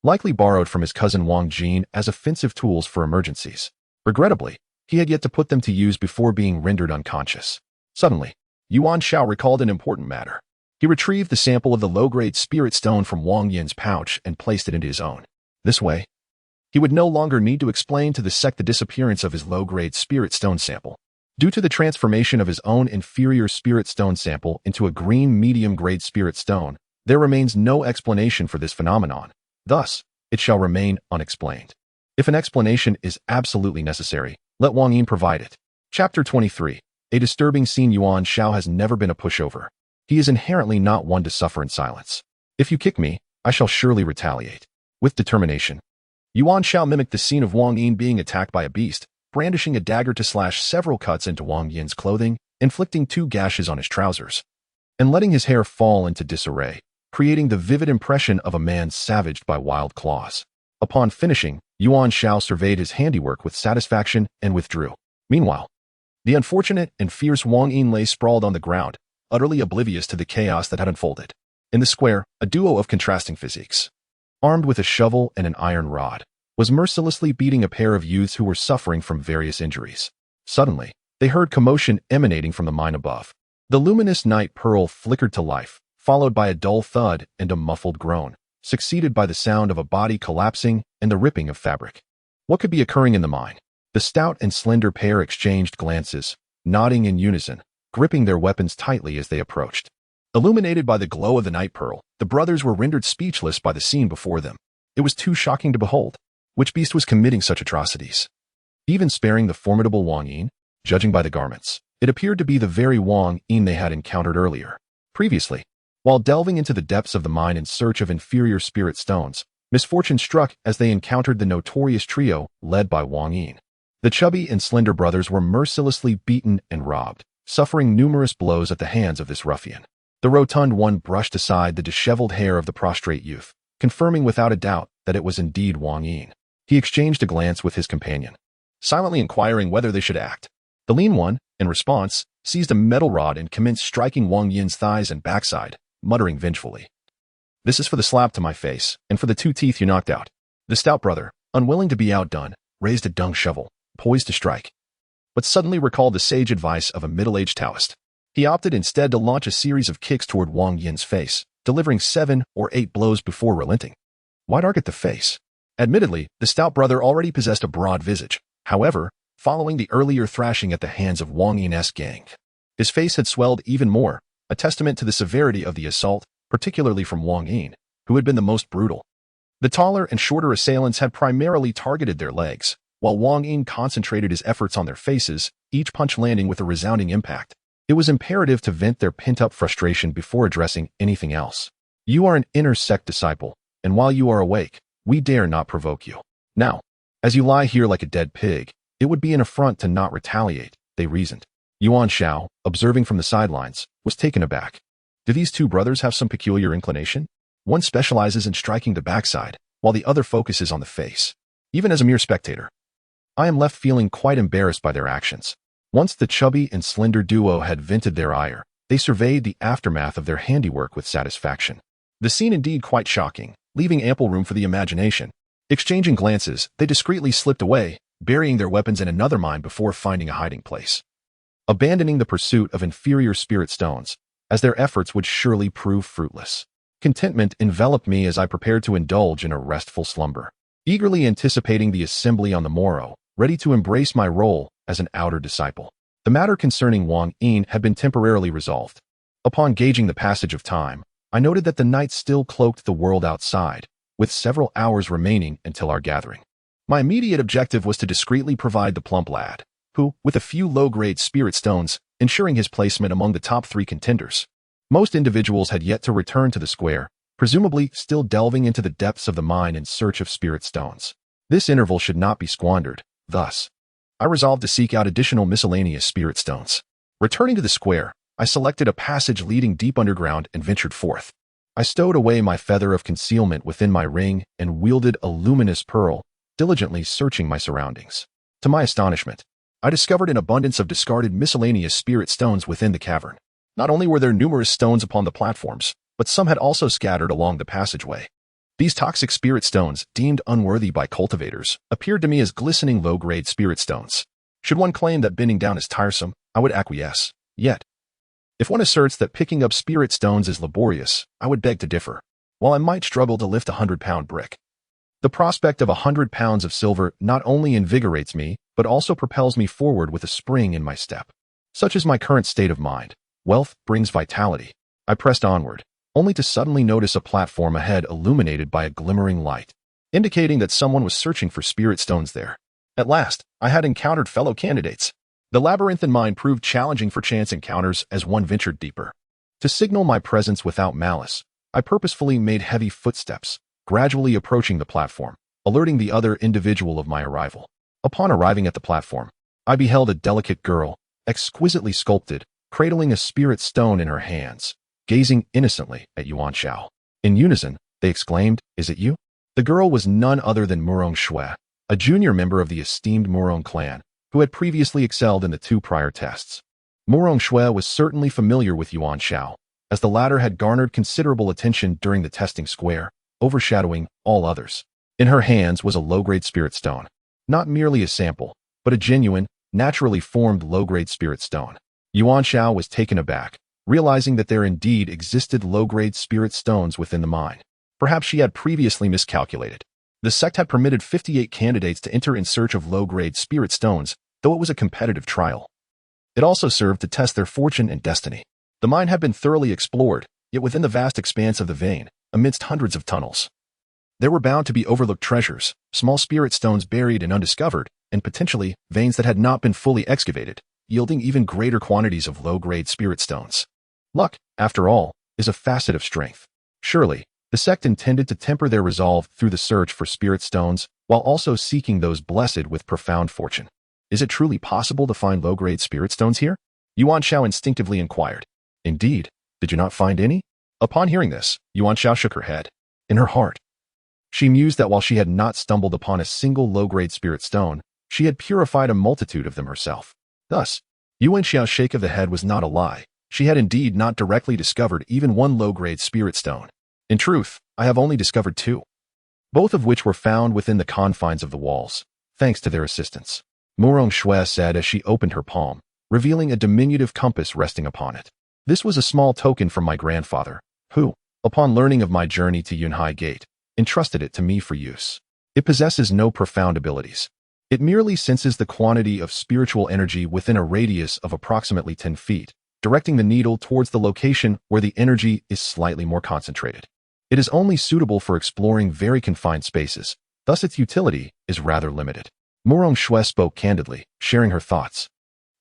likely borrowed from his cousin Wang Jin as offensive tools for emergencies. Regrettably, he had yet to put them to use before being rendered unconscious. Suddenly, Yuan Xiao recalled an important matter. He retrieved the sample of the low-grade spirit stone from Wang Yin's pouch and placed it into his own. This way, he would no longer need to explain to the sect the disappearance of his low-grade spirit stone sample. Due to the transformation of his own inferior spirit stone sample into a green medium-grade spirit stone, there remains no explanation for this phenomenon. Thus, it shall remain unexplained. If an explanation is absolutely necessary, let Wang Jin provide it. Chapter 23. A disturbing scene. Yuan Xiao has never been a pushover. He is inherently not one to suffer in silence. If you kick me, I shall surely retaliate. With determination, Yuan Xiao mimicked the scene of Wang Jin being attacked by a beast, brandishing a dagger to slash several cuts into Wang Yin's clothing, inflicting 2 gashes on his trousers, and letting his hair fall into disarray, creating the vivid impression of a man savaged by wild claws. Upon finishing, Yuan Xiao surveyed his handiwork with satisfaction and withdrew. Meanwhile, the unfortunate and fierce Wang Jin lay sprawled on the ground, utterly oblivious to the chaos that had unfolded. In the square, a duo of contrasting physiques, armed with a shovel and an iron rod, was mercilessly beating a pair of youths who were suffering from various injuries. Suddenly, they heard commotion emanating from the mine above. The luminous night pearl flickered to life, followed by a dull thud and a muffled groan, succeeded by the sound of a body collapsing and the ripping of fabric. What could be occurring in the mine? The stout and slender pair exchanged glances, nodding in unison, gripping their weapons tightly as they approached. Illuminated by the glow of the night pearl, the brothers were rendered speechless by the scene before them. It was too shocking to behold. Which beast was committing such atrocities? Even sparing the formidable Wang Jin, judging by the garments, it appeared to be the very Wang Jin they had encountered earlier. Previously, while delving into the depths of the mine in search of inferior spirit stones, misfortune struck as they encountered the notorious trio led by Wang Jin. The chubby and slender brothers were mercilessly beaten and robbed, suffering numerous blows at the hands of this ruffian. The rotund one brushed aside the disheveled hair of the prostrate youth, confirming without a doubt that it was indeed Wang Jin. He exchanged a glance with his companion, silently inquiring whether they should act. The lean one, in response, seized a metal rod and commenced striking Wang Yin's thighs and backside, muttering vengefully, "This is for the slap to my face, and for the 2 teeth you knocked out." The stout brother, unwilling to be outdone, raised a dung shovel, poised to strike, but suddenly recalled the sage advice of a middle-aged Taoist. He opted instead to launch a series of kicks toward Wang Yin's face, delivering 7 or 8 blows before relenting. Why target the face? Admittedly, the stout brother already possessed a broad visage. However, following the earlier thrashing at the hands of Wang Yin's gang, his face had swelled even more, a testament to the severity of the assault, particularly from Wang Jin, who had been the most brutal. The taller and shorter assailants had primarily targeted their legs, while Wang Jin concentrated his efforts on their faces, each punch landing with a resounding impact. It was imperative to vent their pent-up frustration before addressing anything else. "You are an inner sect disciple, and while you are awake, we dare not provoke you. Now, as you lie here like a dead pig, it would be an affront to not retaliate," they reasoned. Yuan Xiao, observing from the sidelines, was taken aback. Do these 2 brothers have some peculiar inclination? One specializes in striking the backside, while the other focuses on the face. Even as a mere spectator, I am left feeling quite embarrassed by their actions. Once the chubby and slender duo had vented their ire, they surveyed the aftermath of their handiwork with satisfaction. The scene indeed quite shocking, leaving ample room for the imagination. Exchanging glances, they discreetly slipped away, burying their weapons in another mine before finding a hiding place. Abandoning the pursuit of inferior spirit stones, as their efforts would surely prove fruitless. Contentment enveloped me as I prepared to indulge in a restful slumber, eagerly anticipating the assembly on the morrow, ready to embrace my role as an outer disciple. The matter concerning Wang Yin had been temporarily resolved. Upon gauging the passage of time, I noted that the night still cloaked the world outside, with several hours remaining until our gathering. My immediate objective was to discreetly provide the plump lad, who, with a few low-grade spirit stones, ensuring his placement among the top 3 contenders. Most individuals had yet to return to the square, presumably still delving into the depths of the mine in search of spirit stones. This interval should not be squandered, thus. I resolved to seek out additional miscellaneous spirit stones. Returning to the square, I selected a passage leading deep underground and ventured forth. I stowed away my feather of concealment within my ring and wielded a luminous pearl, diligently searching my surroundings. To my astonishment, I discovered an abundance of discarded miscellaneous spirit stones within the cavern. Not only were there numerous stones upon the platforms, but some had also scattered along the passageway. These toxic spirit stones, deemed unworthy by cultivators, appeared to me as glistening low-grade spirit stones. Should one claim that bending down is tiresome, I would acquiesce. Yet, if one asserts that picking up spirit stones is laborious, I would beg to differ. While I might struggle to lift a 100-pound brick, the prospect of 100 pounds of silver not only invigorates me, but also propels me forward with a spring in my step. Such is my current state of mind. Wealth brings vitality. I pressed onward, only to suddenly notice a platform ahead illuminated by a glimmering light, indicating that someone was searching for spirit stones there. At last, I had encountered fellow candidates. The labyrinthine mine proved challenging for chance encounters as one ventured deeper. To signal my presence without malice, I purposefully made heavy footsteps, gradually approaching the platform, alerting the other individual of my arrival. Upon arriving at the platform, I beheld a delicate girl, exquisitely sculpted, cradling a spirit stone in her hands, gazing innocently at Yuan Xiao. In unison, they exclaimed, "Is it you?" The girl was none other than Murong Shui, a junior member of the esteemed Murong clan, who had previously excelled in the 2 prior tests. Murong Shui was certainly familiar with Yuan Xiao, as the latter had garnered considerable attention during the testing square, overshadowing all others. In her hands was a low-grade spirit stone, not merely a sample, but a genuine, naturally formed low-grade spirit stone. Yuan Xiao was taken aback, realizing that there indeed existed low-grade spirit stones within the mine. Perhaps she had previously miscalculated. The sect had permitted 58 candidates to enter in search of low-grade spirit stones, though it was a competitive trial. It also served to test their fortune and destiny. The mine had been thoroughly explored, yet within the vast expanse of the vein, amidst hundreds of tunnels, there were bound to be overlooked treasures, small spirit stones buried and undiscovered, and potentially veins that had not been fully excavated, yielding even greater quantities of low-grade spirit stones. Luck, after all, is a facet of strength. Surely, the sect intended to temper their resolve through the search for spirit stones, while also seeking those blessed with profound fortune. Is it truly possible to find low-grade spirit stones here? Yuan Xiao instinctively inquired. Indeed, did you not find any? Upon hearing this, Yuan Xiao shook her head. In her heart, she mused that while she had not stumbled upon a single low-grade spirit stone, she had purified a multitude of them herself. Thus, Yuan Xiao's shake of the head was not a lie. She had indeed not directly discovered even one low-grade spirit stone. In truth, I have only discovered 2, both of which were found within the confines of the walls, thanks to their assistance. Murong Shui said as she opened her palm, revealing a diminutive compass resting upon it. This was a small token from my grandfather, who, upon learning of my journey to Yunhai Gate, entrusted it to me for use. It possesses no profound abilities. It merely senses the quantity of spiritual energy within a radius of approximately 10 feet, directing the needle towards the location where the energy is slightly more concentrated. It is only suitable for exploring very confined spaces, thus its utility is rather limited. Murong Shui spoke candidly, sharing her thoughts.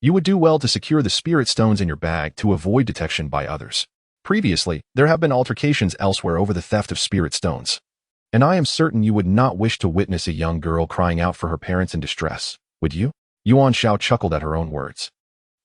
You would do well to secure the spirit stones in your bag to avoid detection by others. Previously, there have been altercations elsewhere over the theft of spirit stones, and I am certain you would not wish to witness a young girl crying out for her parents in distress, would you? Yuan Xiao chuckled at her own words.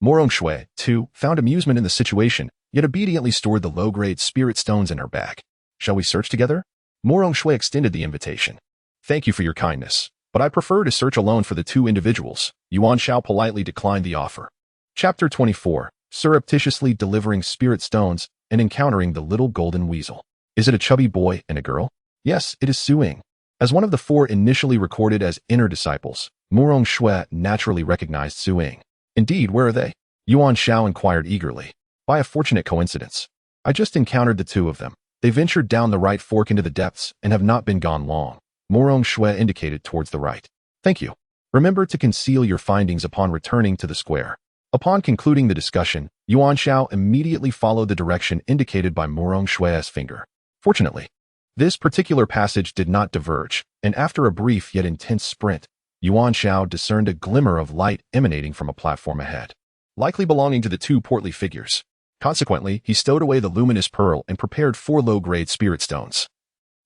Murong Shui, too, found amusement in the situation, yet obediently stored the low-grade spirit stones in her bag. Shall we search together? Murong Shui extended the invitation. Thank you for your kindness, but I prefer to search alone for the 2 individuals. Yuan Xiao politely declined the offer. Chapter 24, Surreptitiously Delivering Spirit Stones and Encountering the Little Golden Weasel. Is it a chubby boy and a girl? Yes, it is Suing. As one of the four initially recorded as inner disciples, Murong Shui naturally recognized Suing. Indeed, where are they? Yuan Xiao inquired eagerly. By a fortunate coincidence. I just encountered the two of them. They ventured down the right fork into the depths and have not been gone long. Murong Shui indicated towards the right. Thank you. Remember to conceal your findings upon returning to the square. Upon concluding the discussion, Yuan Xiao immediately followed the direction indicated by Murong Shui's finger. Fortunately, this particular passage did not diverge, and after a brief yet intense sprint, Yuan Xiao discerned a glimmer of light emanating from a platform ahead, likely belonging to the two portly figures. Consequently, he stowed away the luminous pearl and prepared 4 low-grade spirit stones,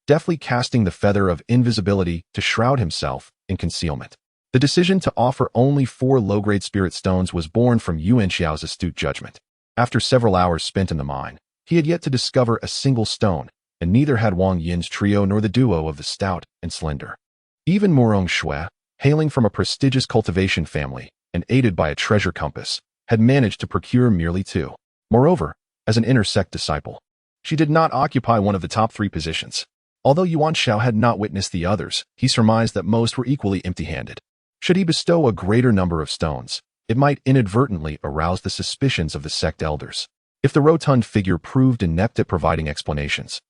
deftly casting the feather of invisibility to shroud himself in concealment. The decision to offer only 4 low-grade spirit stones was born from Yuan Xiao's astute judgment. After several hours spent in the mine, he had yet to discover a single stone, and neither had Wang Yin's trio nor the duo of the stout and slender. Even Murong Shui, hailing from a prestigious cultivation family and aided by a treasure compass, had managed to procure merely 2. Moreover, as an inner sect disciple, she did not occupy one of the top 3 positions. Although Yuan Xiao had not witnessed the others, he surmised that most were equally empty-handed. Should he bestow a greater number of stones, it might inadvertently arouse the suspicions of the sect elders. If the rotund figure proved inept at providing explanations,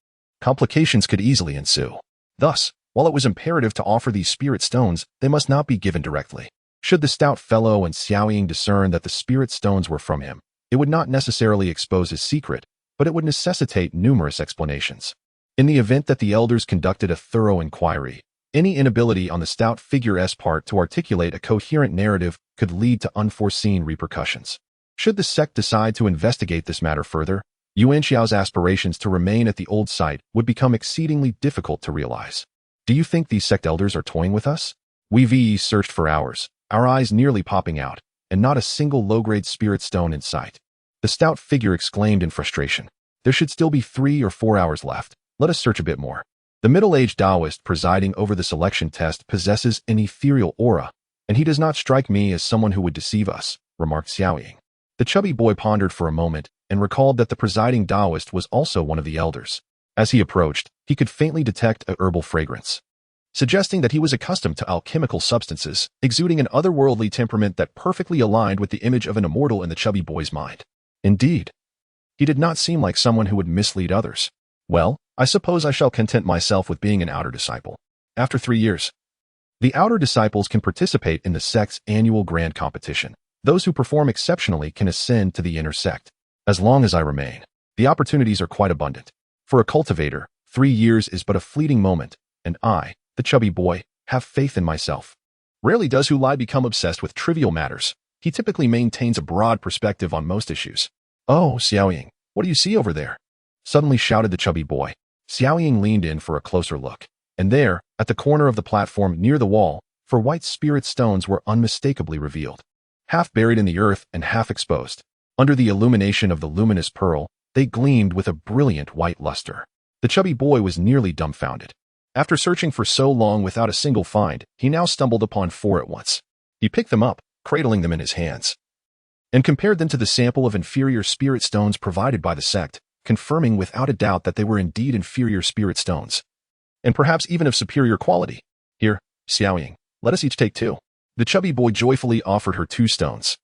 complications could easily ensue. Thus, while it was imperative to offer these spirit stones, they must not be given directly. Should the stout fellow and Xiaoying discern that the spirit stones were from him, it would not necessarily expose his secret, but it would necessitate numerous explanations. In the event that the elders conducted a thorough inquiry, any inability on the stout figure's part to articulate a coherent narrative could lead to unforeseen repercussions. Should the sect decide to investigate this matter further, Yuan Xiao's aspirations to remain at the old site would become exceedingly difficult to realize. Do you think these sect elders are toying with us? We searched for hours, our eyes nearly popping out, and not a single low-grade spirit stone in sight. The stout figure exclaimed in frustration. There should still be 3 or 4 hours left. Let us search a bit more. The middle-aged Taoist presiding over the selection test possesses an ethereal aura, and he does not strike me as someone who would deceive us, remarked Xiaoying. The chubby boy pondered for a moment and recalled that the presiding Taoist was also one of the elders. As he approached, he could faintly detect a herbal fragrance, suggesting that he was accustomed to alchemical substances, exuding an otherworldly temperament that perfectly aligned with the image of an immortal in the chubby boy's mind. Indeed, he did not seem like someone who would mislead others. Well, I suppose I shall content myself with being an outer disciple. After 3 years, the outer disciples can participate in the sect's annual grand competition. Those who perform exceptionally can ascend to the inner sect. As long as I remain, the opportunities are quite abundant. For a cultivator, 3 years is but a fleeting moment, and I, the chubby boy, have faith in myself. Rarely does Hu Lai become obsessed with trivial matters. He typically maintains a broad perspective on most issues. Oh, Xiaoying, what do you see over there? Suddenly shouted the chubby boy. Xiaoying leaned in for a closer look, and there, at the corner of the platform near the wall, 4 white spirit stones were unmistakably revealed. Half buried in the earth and half exposed, under the illumination of the luminous pearl, they gleamed with a brilliant white luster. The chubby boy was nearly dumbfounded. After searching for so long without a single find, he now stumbled upon 4 at once. He picked them up, cradling them in his hands, and compared them to the sample of inferior spirit stones provided by the sect, confirming without a doubt that they were indeed inferior spirit stones, and perhaps even of superior quality. Here, Xiaoying, let us each take 2. The chubby boy joyfully offered her 2 stones.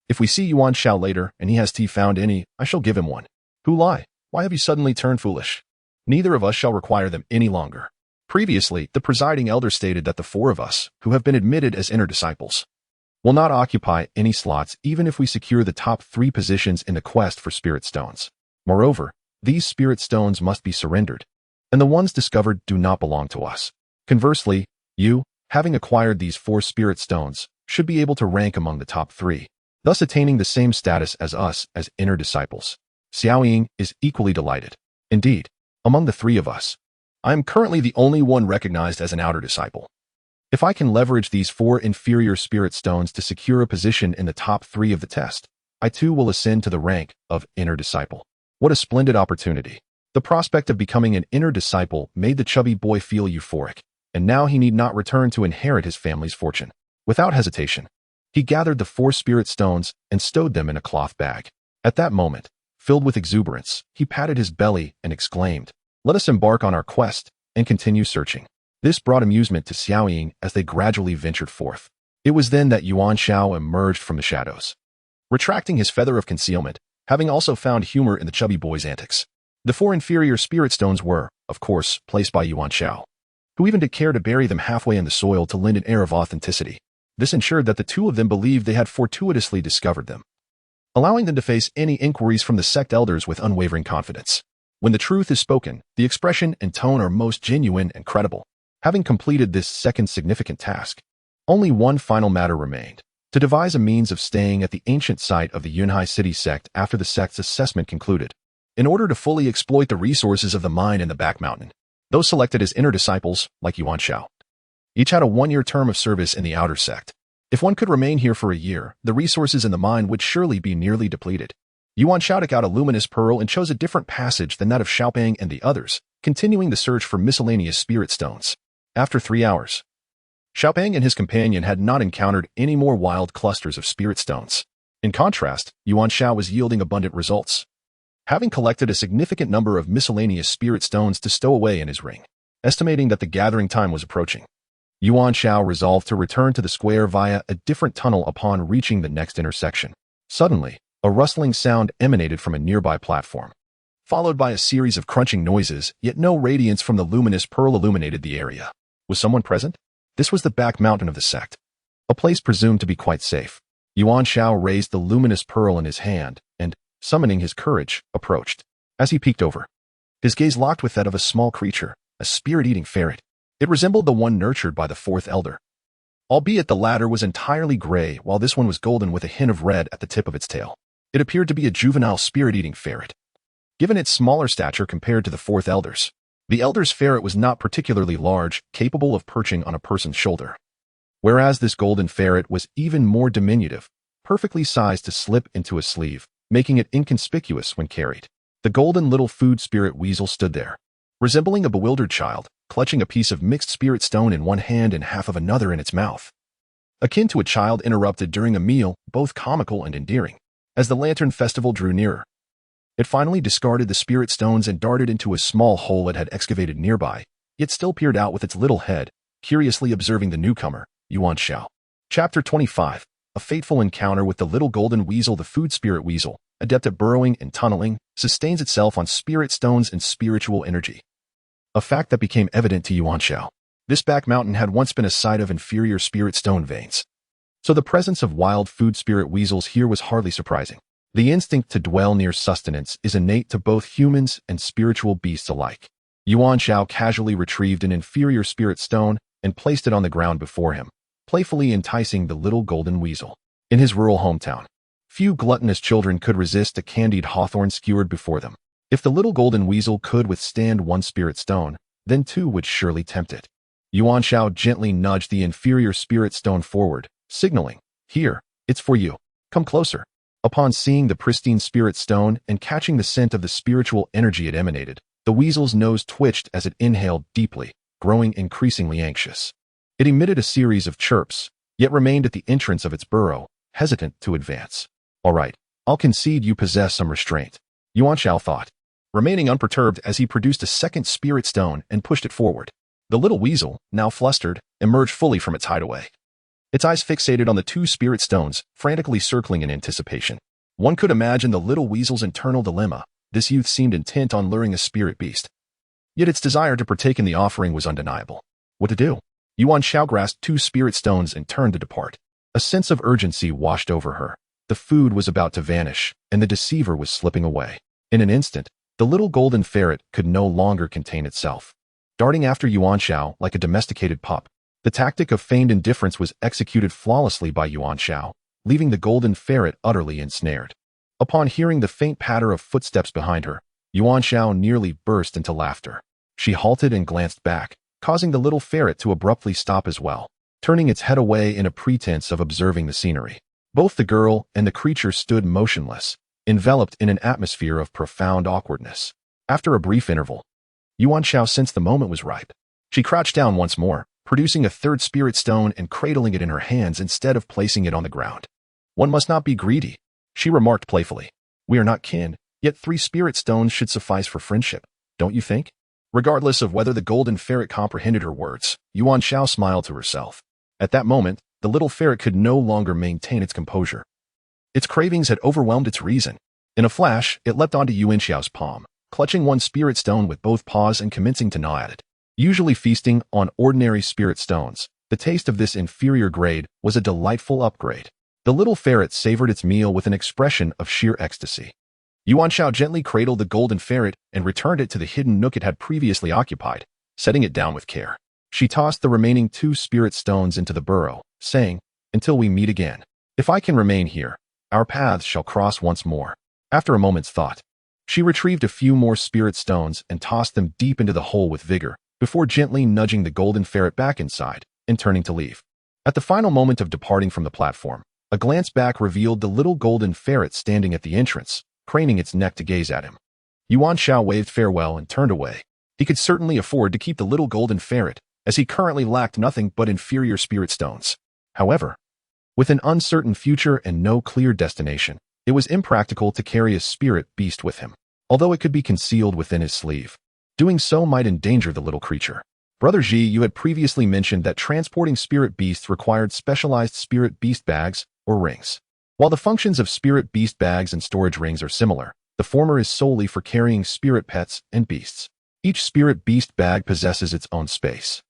If we see Yuan Xiao later and he has found any, I shall give him 1. Hu Lai, why have you suddenly turned foolish? Neither of us shall require them any longer. Previously, the presiding elder stated that the 4 of us, who have been admitted as inner disciples, will not occupy any slots even if we secure the top 3 positions in the quest for spirit stones. Moreover, these spirit stones must be surrendered, and the ones discovered do not belong to us. Conversely, you, having acquired these 4 spirit stones, should be able to rank among the top 3, thus attaining the same status as us as inner disciples. Xiaoying is equally delighted. Indeed, among the 3 of us, I am currently the only one recognized as an outer disciple. If I can leverage these 4 inferior spirit stones to secure a position in the top 3 of the test, I too will ascend to the rank of inner disciple. What a splendid opportunity. The prospect of becoming an inner disciple made the chubby boy feel euphoric, and now he need not return to inherit his family's fortune. Without hesitation, he gathered the 4 spirit stones and stowed them in a cloth bag. At that moment, filled with exuberance, he patted his belly and exclaimed, Let us embark on our quest and continue searching. This brought amusement to Xiaoying as they gradually ventured forth. It was then that Yuan Xiao emerged from the shadows, retracting his feather of concealment, having also found humor in the chubby boy's antics. The 4 inferior spirit stones were, of course, placed by Yuan Xiao, who even took care to bury them halfway in the soil to lend an air of authenticity. This ensured that the 2 of them believed they had fortuitously discovered them, allowing them to face any inquiries from the sect elders with unwavering confidence. When the truth is spoken, the expression and tone are most genuine and credible. Having completed this second significant task, only one final matter remained: to devise a means of staying at the ancient site of the Yunhai City sect after the sect's assessment concluded, in order to fully exploit the resources of the mine in the back mountain. Those selected as inner disciples, like Yuan Xiao, each had a 1-year term of service in the outer sect. If one could remain here for a year, the resources in the mine would surely be nearly depleted. Yuan Xiao took out a luminous pearl and chose a different passage than that of Xiaopeng and the others, continuing the search for miscellaneous spirit stones. After 3 hours, Xiaopeng and his companion had not encountered any more wild clusters of spirit stones. In contrast, Yuan Xiao was yielding abundant results, having collected a significant number of miscellaneous spirit stones to stow away in his ring. Estimating that the gathering time was approaching, Yuan Xiao resolved to return to the square via a different tunnel upon reaching the next intersection. Suddenly, a rustling sound emanated from a nearby platform, followed by a series of crunching noises, yet no radiance from the luminous pearl illuminated the area. Was someone present? This was the back mountain of the sect, a place presumed to be quite safe. Yuan Xiao raised the luminous pearl in his hand and, summoning his courage, approached. As he peeked over, his gaze locked with that of a small creature, a spirit-eating ferret. It resembled the one nurtured by the 4th elder, albeit the latter was entirely gray while this one was golden with a hint of red at the tip of its tail. It appeared to be a juvenile spirit-eating ferret. Given its smaller stature compared to the 4th elders, the elder's ferret was not particularly large, capable of perching on a person's shoulder, whereas this golden ferret was even more diminutive, perfectly sized to slip into a sleeve, making it inconspicuous when carried. The golden little food spirit weasel stood there, resembling a bewildered child, clutching a piece of mixed spirit stone in one hand and half of another in its mouth. Akin to a child interrupted during a meal, both comical and endearing. As the lantern festival drew nearer, it finally discarded the spirit stones and darted into a small hole it had excavated nearby, yet still peered out with its little head, curiously observing the newcomer, Yuan Xiao. Chapter 25. A fateful encounter with the little golden weasel. The food spirit weasel, adept at burrowing and tunneling, sustains itself on spirit stones and spiritual energy, a fact that became evident to Yuan Xiao. This back mountain had once been a site of inferior spirit stone veins, so the presence of wild food spirit weasels here was hardly surprising. The instinct to dwell near sustenance is innate to both humans and spiritual beasts alike. Yuan Xiao casually retrieved an inferior spirit stone and placed it on the ground before him, playfully enticing the little golden weasel. In his rural hometown, few gluttonous children could resist a candied hawthorn skewered before them. If the little golden weasel could withstand 1 spirit stone, then 2 would surely tempt it. Yuan Xiao gently nudged the inferior spirit stone forward, signaling, "Here, it's for you. Come closer." Upon seeing the pristine spirit stone and catching the scent of the spiritual energy it emanated, the weasel's nose twitched as it inhaled deeply, growing increasingly anxious. It emitted a series of chirps, yet remained at the entrance of its burrow, hesitant to advance. "All right, I'll concede you possess some restraint," Yuan Xiao thought, remaining unperturbed as he produced a second spirit stone and pushed it forward. The little weasel, now flustered, emerged fully from its hideaway, its eyes fixated on the 2 spirit stones, frantically circling in anticipation. One could imagine the little weasel's internal dilemma. This youth seemed intent on luring a spirit beast, yet its desire to partake in the offering was undeniable. What to do? Yuan Xiao grasped 2 spirit stones and turned to depart. A sense of urgency washed over her. The food was about to vanish, and the deceiver was slipping away. In an instant, the little golden ferret could no longer contain itself, darting after Yuan Xiao like a domesticated pup. The tactic of feigned indifference was executed flawlessly by Yuan Xiao, leaving the golden ferret utterly ensnared. Upon hearing the faint patter of footsteps behind her, Yuan Xiao nearly burst into laughter. She halted and glanced back, causing the little ferret to abruptly stop as well, turning its head away in a pretense of observing the scenery. Both the girl and the creature stood motionless, enveloped in an atmosphere of profound awkwardness. After a brief interval, Yuan Xiao sensed the moment was ripe. She crouched down once more, producing a 3rd spirit stone and cradling it in her hands instead of placing it on the ground. "One must not be greedy," she remarked playfully. "We are not kin, yet 3 spirit stones should suffice for friendship, don't you think?" Regardless of whether the golden ferret comprehended her words, Yuan Xiao smiled to herself. At that moment, the little ferret could no longer maintain its composure. Its cravings had overwhelmed its reason. In a flash, it leapt onto Yuan Xiao's palm, clutching one spirit stone with both paws and commencing to gnaw at it. Usually feasting on ordinary spirit stones, the taste of this inferior grade was a delightful upgrade. The little ferret savored its meal with an expression of sheer ecstasy. Yuan Xiao gently cradled the golden ferret and returned it to the hidden nook it had previously occupied, setting it down with care. She tossed the remaining 2 spirit stones into the burrow, saying, "Until we meet again. If I can remain here, our paths shall cross once more." After a moment's thought, she retrieved a few more spirit stones and tossed them deep into the hole with vigor, before gently nudging the golden ferret back inside and turning to leave. At the final moment of departing from the platform, a glance back revealed the little golden ferret standing at the entrance, craning its neck to gaze at him. Yuan Xiao waved farewell and turned away. He could certainly afford to keep the little golden ferret, as he currently lacked nothing but inferior spirit stones. However, with an uncertain future and no clear destination, it was impractical to carry a spirit beast with him, although it could be concealed within his sleeve. Doing so might endanger the little creature. Brother Ji, you had previously mentioned that transporting spirit beasts required specialized spirit beast bags or rings. While the functions of spirit beast bags and storage rings are similar, the former is solely for carrying spirit pets and beasts. Each spirit beast bag possesses its own space,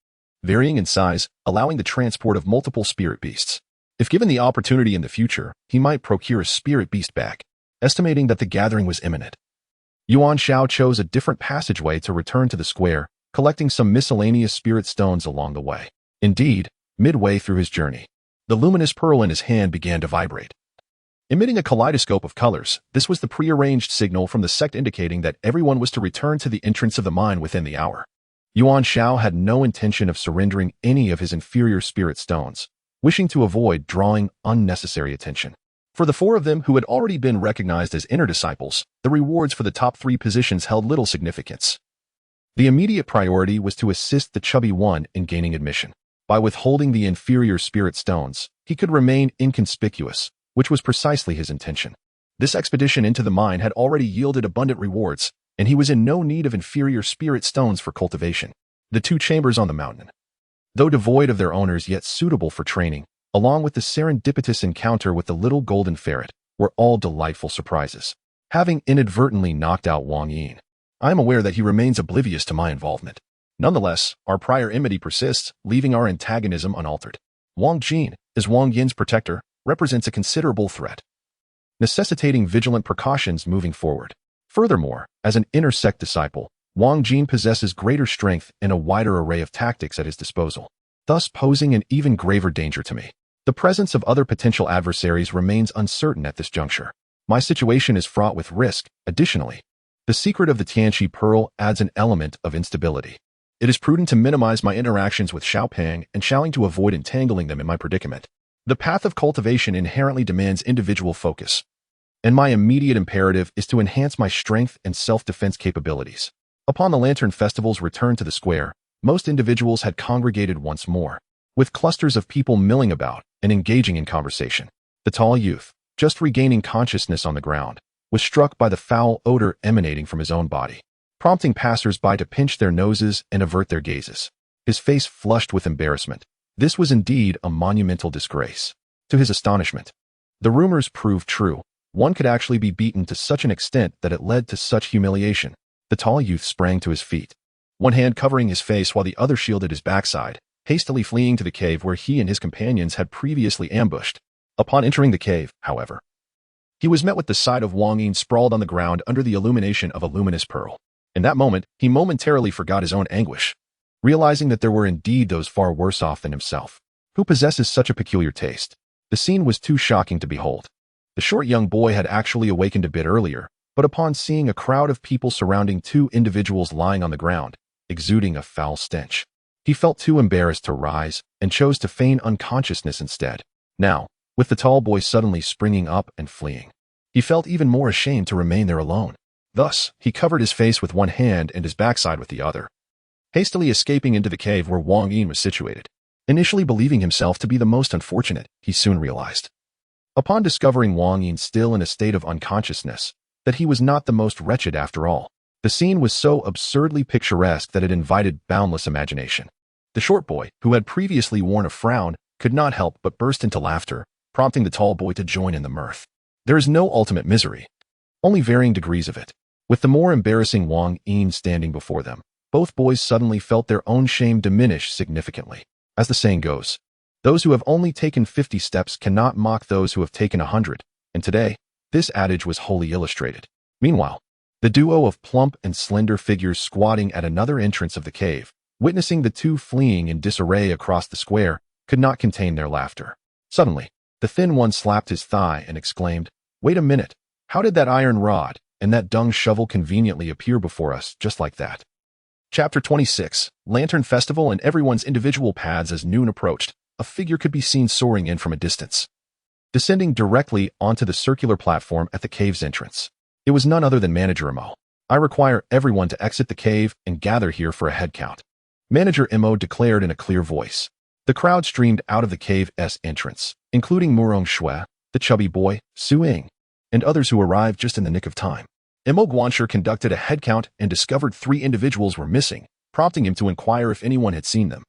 varying in size, allowing the transport of multiple spirit beasts. If given the opportunity in the future, he might procure a spirit beast bag, estimating that the gathering was imminent. Yuan Xiao chose a different passageway to return to the square, collecting some miscellaneous spirit stones along the way. Indeed, midway through his journey, the luminous pearl in his hand began to vibrate. Emitting a kaleidoscope of colors, this was the prearranged signal from the sect indicating that everyone was to return to the entrance of the mine within the hour. Yuan Xiao had no intention of surrendering any of his inferior spirit stones, wishing to avoid drawing unnecessary attention. For the 4 of them who had already been recognized as inner disciples, the rewards for the top 3 positions held little significance. The immediate priority was to assist the chubby one in gaining admission. By withholding the inferior spirit stones, he could remain inconspicuous, which was precisely his intention. This expedition into the mine had already yielded abundant rewards, and he was in no need of inferior spirit stones for cultivation. The 2 chambers on the mountain, though devoid of their owners yet suitable for training, along with the serendipitous encounter with the little golden ferret, were all delightful surprises. Having inadvertently knocked out Wang Yin, I am aware that he remains oblivious to my involvement. Nonetheless, our prior enmity persists, leaving our antagonism unaltered. Wang Jin, as Wang Yin's protector, represents a considerable threat, necessitating vigilant precautions moving forward. Furthermore, as an inner sect disciple, Wang Jin possesses greater strength and a wider array of tactics at his disposal, thus posing an even graver danger to me. The presence of other potential adversaries remains uncertain at this juncture. My situation is fraught with risk. Additionally, the secret of the Tianqi Pearl adds an element of instability. It is prudent to minimize my interactions with Xiaopeng and Xiaoling to avoid entangling them in my predicament. The path of cultivation inherently demands individual focus, and my immediate imperative is to enhance my strength and self-defense capabilities. Upon the Lantern Festival's return to the square, most individuals had congregated once more, with clusters of people milling about and engaging in conversation. The tall youth, just regaining consciousness on the ground, was struck by the foul odor emanating from his own body, prompting passers-by to pinch their noses and avert their gazes. His face flushed with embarrassment. This was indeed a monumental disgrace. To his astonishment, the rumors proved true. One could actually be beaten to such an extent that it led to such humiliation. The tall youth sprang to his feet, one hand covering his face while the other shielded his backside, hastily fleeing to the cave where he and his companions had previously ambushed. Upon entering the cave, however, he was met with the sight of Wang Yin sprawled on the ground under the illumination of a luminous pearl. In that moment, he momentarily forgot his own anguish, realizing that there were indeed those far worse off than himself, who possesses such a peculiar taste. The scene was too shocking to behold. The short young boy had actually awakened a bit earlier, but upon seeing a crowd of people surrounding 2 individuals lying on the ground, exuding a foul stench, he felt too embarrassed to rise and chose to feign unconsciousness instead. Now, with the tall boy suddenly springing up and fleeing, he felt even more ashamed to remain there alone. Thus, he covered his face with one hand and his backside with the other, hastily escaping into the cave where Wang Yin was situated. Initially believing himself to be the most unfortunate, he soon realized, upon discovering Wang Yin still in a state of unconsciousness, that he was not the most wretched after all. The scene was so absurdly picturesque that it invited boundless imagination. The short boy, who had previously worn a frown, could not help but burst into laughter, prompting the tall boy to join in the mirth. There is no ultimate misery, only varying degrees of it. With the more embarrassing Wang Yin standing before them, both boys suddenly felt their own shame diminish significantly. As the saying goes, those who have only taken 50 steps cannot mock those who have taken 100, and today, this adage was wholly illustrated. Meanwhile, the duo of plump and slender figures squatting at another entrance of the cave, witnessing the two fleeing in disarray across the square, could not contain their laughter. Suddenly, the thin one slapped his thigh and exclaimed, "Wait a minute, how did that iron rod and that dung shovel conveniently appear before us just like that?" Chapter 26, Lantern Festival and everyone's individual paths. As noon approached, a figure could be seen soaring in from a distance, descending directly onto the circular platform at the cave's entrance. It was none other than Manager Imo. "I require everyone to exit the cave and gather here for a head count," Manager Imo declared in a clear voice. The crowd streamed out of the cave's entrance, including Murong Shui, the chubby boy, Su Ying, and others who arrived just in the nick of time. Imo Guanxi conducted a head count and discovered 3 individuals were missing, prompting him to inquire if anyone had seen them.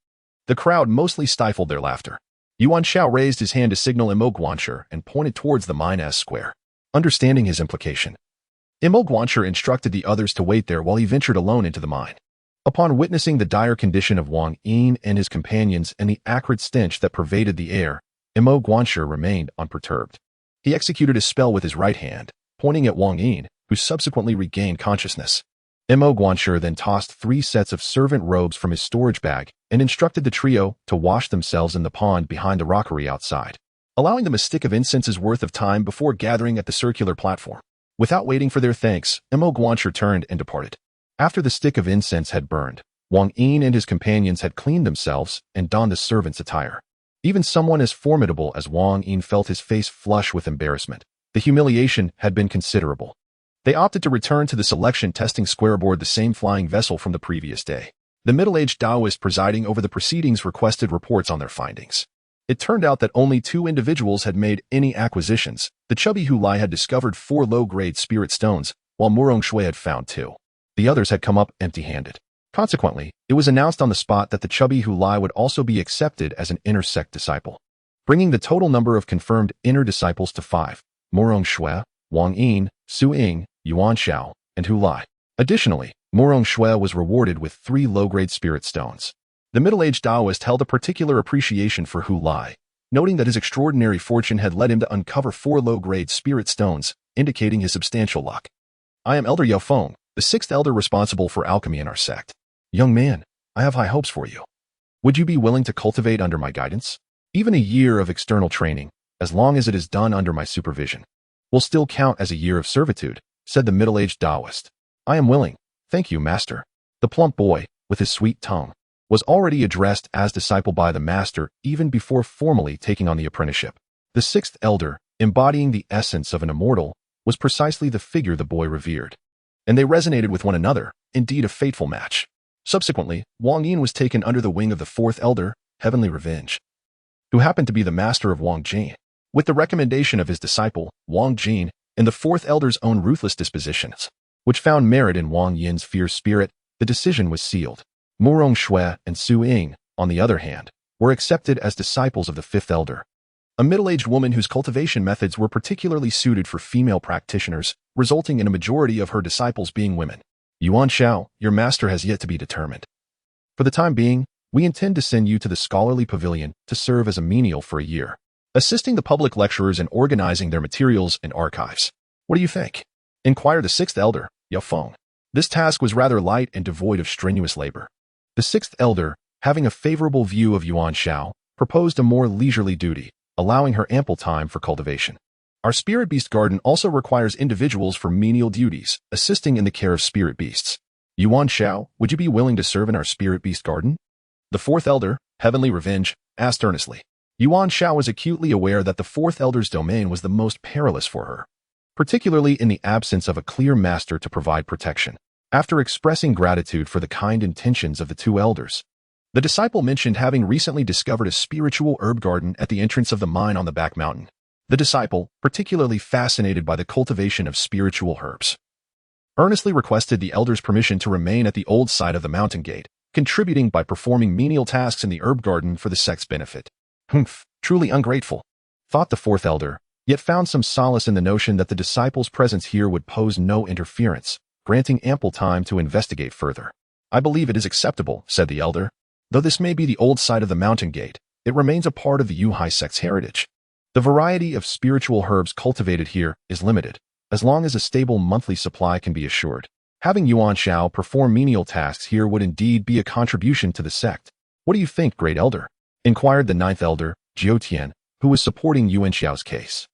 The crowd mostly stifled their laughter. Yuan Xiao raised his hand to signal Imo Guanxi and pointed towards the mine-s square. Understanding his implication, Imo Guanxi instructed the others to wait there while he ventured alone into the mine. Upon witnessing the dire condition of Wang Yin and his companions and the acrid stench that pervaded the air, Imo Guanxi remained unperturbed. He executed a spell with his right hand, pointing at Wang Yin, who subsequently regained consciousness. Imo Guanxi then tossed 3 sets of servant robes from his storage bag and instructed the trio to wash themselves in the pond behind the rockery outside, allowing them a stick of incense's worth of time before gathering at the circular platform. Without waiting for their thanks, Imo Guanxi turned and departed. After the stick of incense had burned, Wang Yin and his companions had cleaned themselves and donned the servant's attire. Even someone as formidable as Wang Yin felt his face flush with embarrassment. The humiliation had been considerable. They opted to return to the selection testing square aboard the same flying vessel from the previous day. The middle-aged Taoist presiding over the proceedings requested reports on their findings. It turned out that only 2 individuals had made any acquisitions. The chubby Hulai had discovered 4 low-grade spirit stones, while Murong Shui had found 2. The others had come up empty-handed. Consequently, it was announced on the spot that the chubby Hulai would also be accepted as an inner sect disciple, bringing the total number of confirmed inner disciples to 5: Murong Shui, Wang Yin, Su Ying, Yuan Xiao, and Hulai. Additionally, Murong Shui was rewarded with 3 low-grade spirit stones. The middle-aged Taoist held a particular appreciation for Hulai, noting that his extraordinary fortune had led him to uncover 4 low-grade spirit stones, indicating his substantial luck. "I am Elder Yao Feng, the 6th elder responsible for alchemy in our sect. Young man, I have high hopes for you. Would you be willing to cultivate under my guidance? Even a year of external training, as long as it is done under my supervision, will still count as a year of servitude," said the middle-aged Taoist. "I am willing, thank you, master." The plump boy, with his sweet tongue, was already addressed as disciple by the master even before formally taking on the apprenticeship. The 6th elder, embodying the essence of an immortal, was precisely the figure the boy revered. And they resonated with one another, indeed a fateful match. Subsequently, Wang Yin was taken under the wing of the 4th elder, Heavenly Revenge, who happened to be the master of Wang Jin. With the recommendation of his disciple, Wang Jin, and the 4th elder's own ruthless dispositions, which found merit in Wang Yin's fierce spirit, the decision was sealed. Murong Shui and Su Ying, on the other hand, were accepted as disciples of the 5th elder, a middle-aged woman whose cultivation methods were particularly suited for female practitioners, resulting in a majority of her disciples being women. "Yuan Xiao, your master has yet to be determined. For the time being, we intend to send you to the scholarly pavilion to serve as a menial for a year, assisting the public lecturers in organizing their materials and archives. What do you think?" inquired the 6th elder, Yao Feng. This task was rather light and devoid of strenuous labor. The 6th elder, having a favorable view of Yuan Xiao, proposed a more leisurely duty, allowing her ample time for cultivation. "Our spirit beast garden also requires individuals for menial duties, assisting in the care of spirit beasts. Yuan Xiao, would you be willing to serve in our spirit beast garden?" The 4th elder, Heavenly Revenge, asked earnestly. Yuan Xiao was acutely aware that the 4th elder's domain was the most perilous for her, particularly in the absence of a clear master to provide protection. After expressing gratitude for the kind intentions of the 2 elders, the disciple mentioned having recently discovered a spiritual herb garden at the entrance of the mine on the back mountain. The disciple, particularly fascinated by the cultivation of spiritual herbs, earnestly requested the elder's permission to remain at the old side of the mountain gate, contributing by performing menial tasks in the herb garden for the sect's benefit. Humph, truly ungrateful, thought the fourth elder, yet found some solace in the notion that the disciples' presence here would pose no interference, granting ample time to investigate further. I believe it is acceptable, said the elder. Though this may be the old side of the mountain gate, it remains a part of the Yuhai sect's heritage. The variety of spiritual herbs cultivated here is limited, as long as a stable monthly supply can be assured. Having Yuan Xiao perform menial tasks here would indeed be a contribution to the sect. What do you think, great elder? Inquired the ninth elder, Jiu Tian, who was supporting Yuan Xiao's case.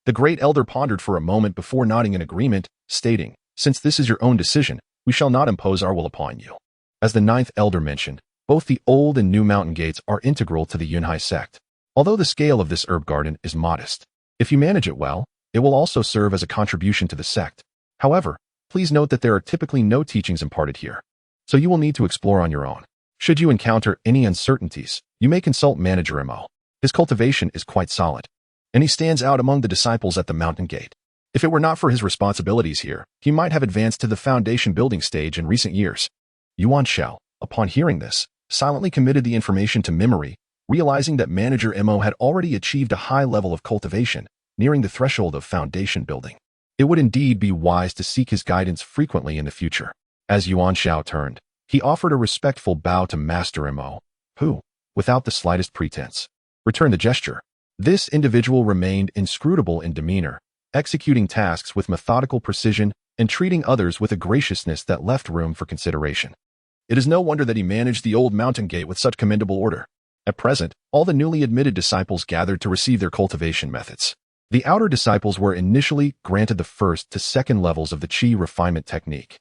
The great elder pondered for a moment before nodding in agreement, stating, since this is your own decision, we shall not impose our will upon you. As the ninth elder mentioned, both the old and new mountain gates are integral to the Yunhai sect. Although the scale of this herb garden is modest, if you manage it well, it will also serve as a contribution to the sect. However, please note that there are typically no teachings imparted here, so you will need to explore on your own. Should you encounter any uncertainties, you may consult Manager Mo. His cultivation is quite solid, and he stands out among the disciples at the mountain gate. If it were not for his responsibilities here, he might have advanced to the foundation building stage in recent years. Yuan Xiao, upon hearing this, silently committed the information to memory, realizing that Manager Mo had already achieved a high level of cultivation, nearing the threshold of foundation building. It would indeed be wise to seek his guidance frequently in the future. As Yuan Xiao turned, he offered a respectful bow to Master Mo, who, without the slightest pretense, returned the gesture. This individual remained inscrutable in demeanor, executing tasks with methodical precision and treating others with a graciousness that left room for consideration. It is no wonder that he managed the old mountain gate with such commendable order. At present, all the newly admitted disciples gathered to receive their cultivation methods. The outer disciples were initially granted the first to second levels of the Qi refinement technique,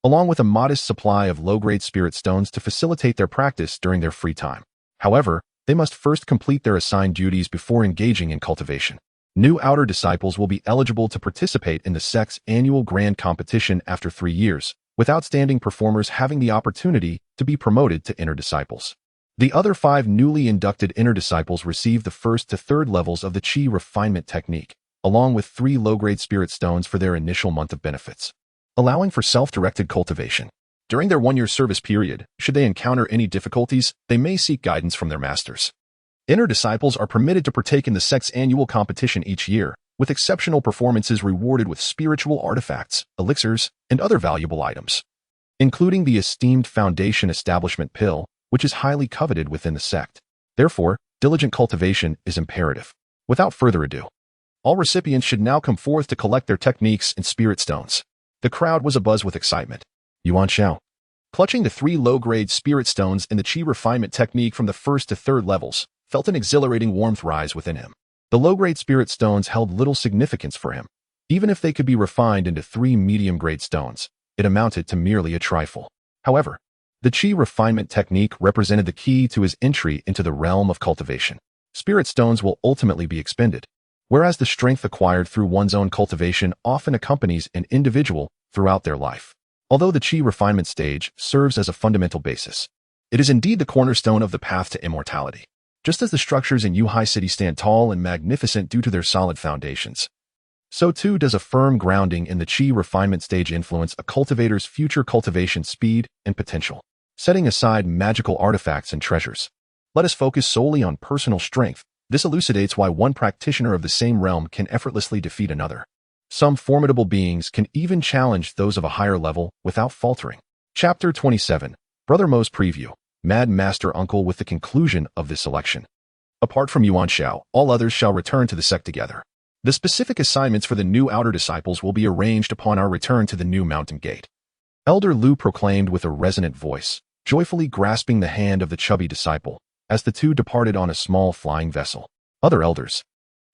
along with a modest supply of low-grade spirit stones to facilitate their practice during their free time. However, they must first complete their assigned duties before engaging in cultivation. New outer disciples will be eligible to participate in the sect's annual grand competition after 3 years, with outstanding performers having the opportunity to be promoted to inner disciples. The other 5 newly inducted inner disciples receive the first to third levels of the Qi refinement technique, along with 3 low-grade spirit stones for their initial month of benefits, allowing for self-directed cultivation. During their 1-year service period, should they encounter any difficulties, they may seek guidance from their masters. Inner disciples are permitted to partake in the sect's annual competition each year, with exceptional performances rewarded with spiritual artifacts, elixirs, and other valuable items, including the esteemed Foundation Establishment Pill, which is highly coveted within the sect. Therefore, diligent cultivation is imperative. Without further ado, all recipients should now come forth to collect their techniques and spirit stones. The crowd was abuzz with excitement. Yuan Xiao, clutching the 3 low-grade spirit stones in the Qi refinement technique from the first to third levels, felt an exhilarating warmth rise within him. The low-grade spirit stones held little significance for him. Even if they could be refined into 3 medium-grade stones, it amounted to merely a trifle. However, the Qi refinement technique represented the key to his entry into the realm of cultivation. Spirit stones will ultimately be expended, whereas the strength acquired through one's own cultivation often accompanies an individual throughout their life. Although the Qi refinement stage serves as a fundamental basis, it is indeed the cornerstone of the path to immortality. Just as the structures in Yuhai City stand tall and magnificent due to their solid foundations, so too does a firm grounding in the Qi refinement stage influence a cultivator's future cultivation speed and potential. Setting aside magical artifacts and treasures, let us focus solely on personal strength. This elucidates why one practitioner of the same realm can effortlessly defeat another. Some formidable beings can even challenge those of a higher level without faltering. Chapter 27, Brother Mo's Preview, Mad Master Uncle. With the conclusion of this selection, apart from Yuan Xiao, all others shall return to the sect together. The specific assignments for the new outer disciples will be arranged upon our return to the new mountain gate. Elder Lu proclaimed with a resonant voice, joyfully grasping the hand of the chubby disciple, as the two departed on a small flying vessel. Other elders,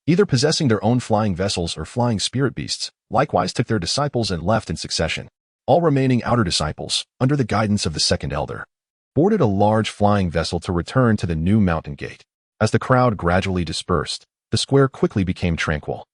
either possessing their own flying vessels or flying spirit beasts, likewise took their disciples and left in succession. All remaining outer disciples, under the guidance of the second elder, boarded a large flying vessel to return to the new mountain gate. As the crowd gradually dispersed, the square quickly became tranquil,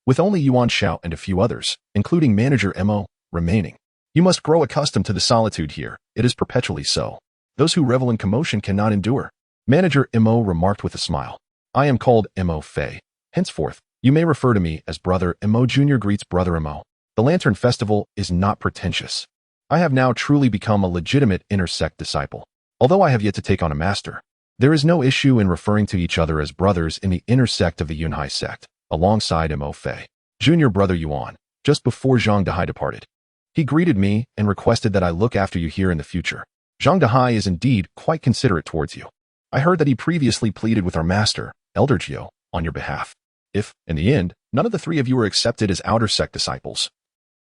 with only Yuan Xiao and a few others, including Manager Mo, remaining. You must grow accustomed to the solitude here. It is perpetually so. Those who revel in commotion cannot endure. Manager Mo remarked with a smile. I am called Mo Fei. Henceforth, you may refer to me as Brother Mo. Jr. greets Brother Mo. The Lantern Festival is not pretentious. I have now truly become a legitimate intersect disciple. Although I have yet to take on a master, there is no issue in referring to each other as brothers in the intersect of the Yunhai sect, alongside Mo Fei, junior brother Yuan, just before Zhang Dehai departed. He greeted me and requested that I look after you here in the future. Zhang Dehai is indeed quite considerate towards you. I heard that he previously pleaded with our master, Elder Jiu, on your behalf. If, in the end, none of the three of you were accepted as outer sect disciples,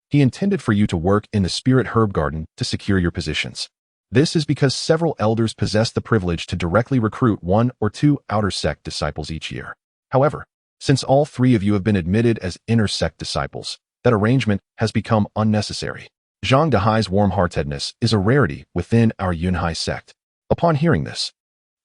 he intended for you to work in the Spirit Herb Garden to secure your positions. This is because several elders possess the privilege to directly recruit 1 or 2 outer sect disciples each year. However, since all 3 of you have been admitted as inner sect disciples, that arrangement has become unnecessary. Zhang Dehai's warm-heartedness is a rarity within our Yunhai sect. Upon hearing this,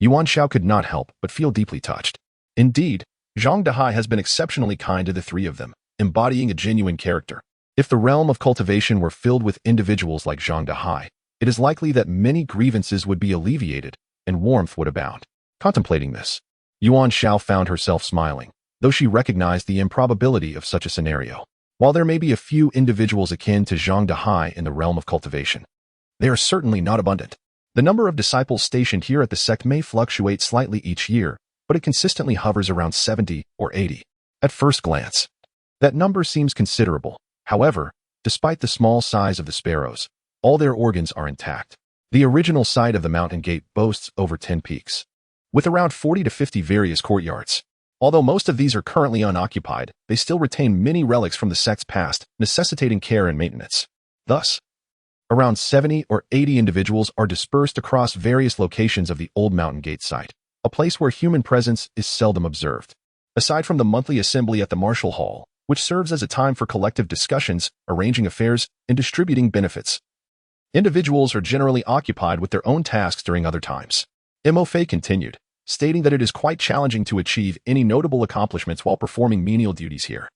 Yuan Xiao could not help but feel deeply touched. Indeed, Zhang Dehai has been exceptionally kind to the 3 of them, embodying a genuine character. If the realm of cultivation were filled with individuals like Zhang Dehai, it is likely that many grievances would be alleviated and warmth would abound. Contemplating this, Yuan Xiao found herself smiling, though she recognized the improbability of such a scenario. While there may be a few individuals akin to Zhang Dehai in the realm of cultivation, they are certainly not abundant. The number of disciples stationed here at the sect may fluctuate slightly each year, but it consistently hovers around 70 or 80. At first glance, that number seems considerable. However, despite the small size of the sparrows, all their organs are intact. The original site of the mountain gate boasts over 10 peaks, with around 40 to 50 various courtyards. Although most of these are currently unoccupied, they still retain many relics from the sect's past, necessitating care and maintenance. Thus, around 70 or 80 individuals are dispersed across various locations of the old mountain gate site, a place where human presence is seldom observed. Aside from the monthly assembly at the Marshall Hall, which serves as a time for collective discussions, arranging affairs, and distributing benefits, individuals are generally occupied with their own tasks during other times. Mo Fei continued, stating that it is quite challenging to achieve any notable accomplishments while performing menial duties here,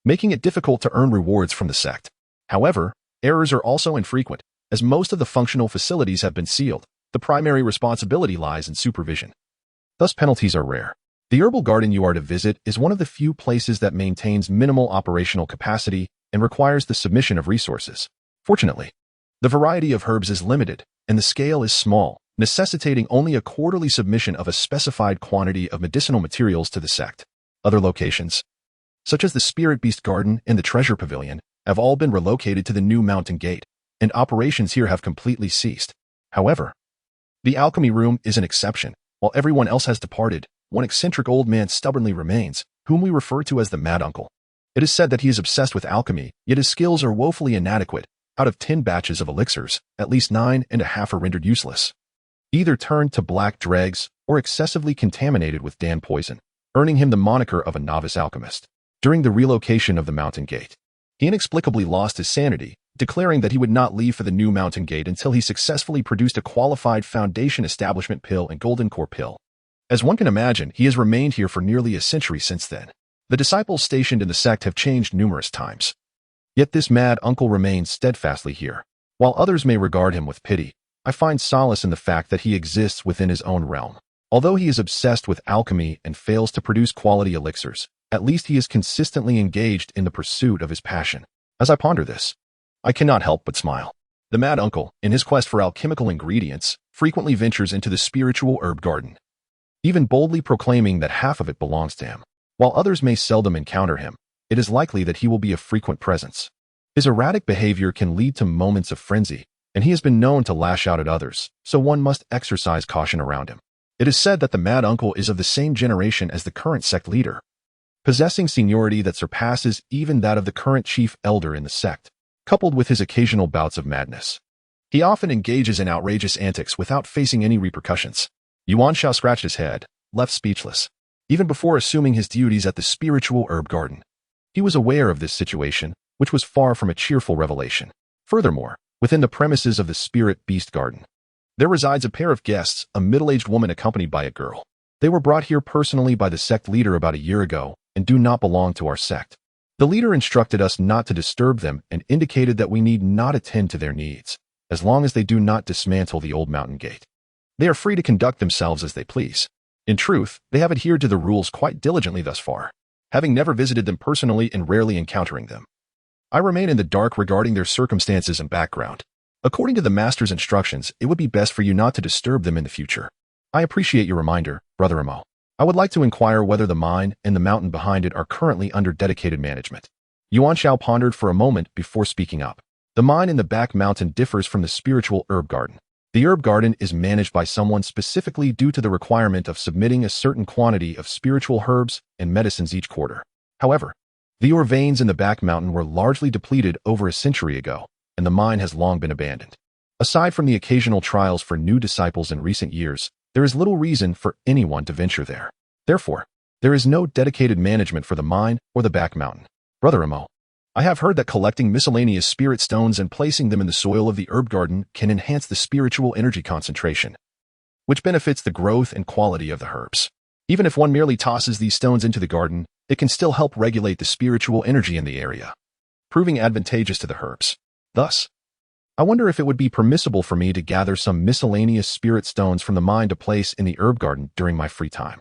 making it difficult to earn rewards from the sect. However, errors are also infrequent, as most of the functional facilities have been sealed. The primary responsibility lies in supervision. Thus, penalties are rare. The herbal garden you are to visit is one of the few places that maintains minimal operational capacity and requires the submission of resources. Fortunately, the variety of herbs is limited, and the scale is small, necessitating only a quarterly submission of a specified quantity of medicinal materials to the sect. Other locations, such as the Spirit Beast Garden and the Treasure Pavilion, have all been relocated to the new mountain gate, and operations here have completely ceased. However, the alchemy room is an exception. While everyone else has departed, one eccentric old man stubbornly remains, whom we refer to as the Mad Uncle. It is said that he is obsessed with alchemy, yet his skills are woefully inadequate. Out of 10 batches of elixirs, at least 9.5 are rendered useless, either turned to black dregs or excessively contaminated with Dan poison, earning him the moniker of a novice alchemist. During the relocation of the mountain gate, he inexplicably lost his sanity, declaring that he would not leave for the new mountain gate until he successfully produced a qualified foundation establishment pill and golden core pill. As one can imagine, he has remained here for nearly a century since then. The disciples stationed in the sect have changed numerous times. Yet this mad uncle remains steadfastly here. While others may regard him with pity, I find solace in the fact that he exists within his own realm. Although he is obsessed with alchemy and fails to produce quality elixirs, at least he is consistently engaged in the pursuit of his passion. As I ponder this, I cannot help but smile. The mad uncle, in his quest for alchemical ingredients, frequently ventures into the spiritual herb garden, even boldly proclaiming that half of it belongs to him. While others may seldom encounter him, it is likely that he will be a frequent presence. His erratic behavior can lead to moments of frenzy, and he has been known to lash out at others, so one must exercise caution around him. It is said that the mad uncle is of the same generation as the current sect leader, possessing seniority that surpasses even that of the current chief elder in the sect, coupled with his occasional bouts of madness. He often engages in outrageous antics without facing any repercussions. Yuan Xiao scratched his head, left speechless. Even before assuming his duties at the spiritual herb garden, he was aware of this situation, which was far from a cheerful revelation. Furthermore, within the premises of the Spirit Beast Garden, there resides a pair of guests, a middle-aged woman accompanied by a girl. They were brought here personally by the sect leader about a year ago and do not belong to our sect. The leader instructed us not to disturb them and indicated that we need not attend to their needs, as long as they do not dismantle the old mountain gate. They are free to conduct themselves as they please. In truth, they have adhered to the rules quite diligently thus far, having never visited them personally and rarely encountering them. I remain in the dark regarding their circumstances and background. According to the master's instructions, it would be best for you not to disturb them in the future. I appreciate your reminder, Brother Imo. I would like to inquire whether the mine and the mountain behind it are currently under dedicated management. Yuan Xiao pondered for a moment before speaking up. The mine in the back mountain differs from the spiritual herb garden. The herb garden is managed by someone specifically due to the requirement of submitting a certain quantity of spiritual herbs and medicines each quarter. However, the ore veins in the back mountain were largely depleted over a century ago, and the mine has long been abandoned. Aside from the occasional trials for new disciples in recent years, there is little reason for anyone to venture there. Therefore, there is no dedicated management for the mine or the back mountain. Brother Imo, I have heard that collecting miscellaneous spirit stones and placing them in the soil of the herb garden can enhance the spiritual energy concentration, which benefits the growth and quality of the herbs. Even if one merely tosses these stones into the garden, it can still help regulate the spiritual energy in the area, proving advantageous to the herbs. Thus, I wonder if it would be permissible for me to gather some miscellaneous spirit stones from the mine to place in the herb garden during my free time.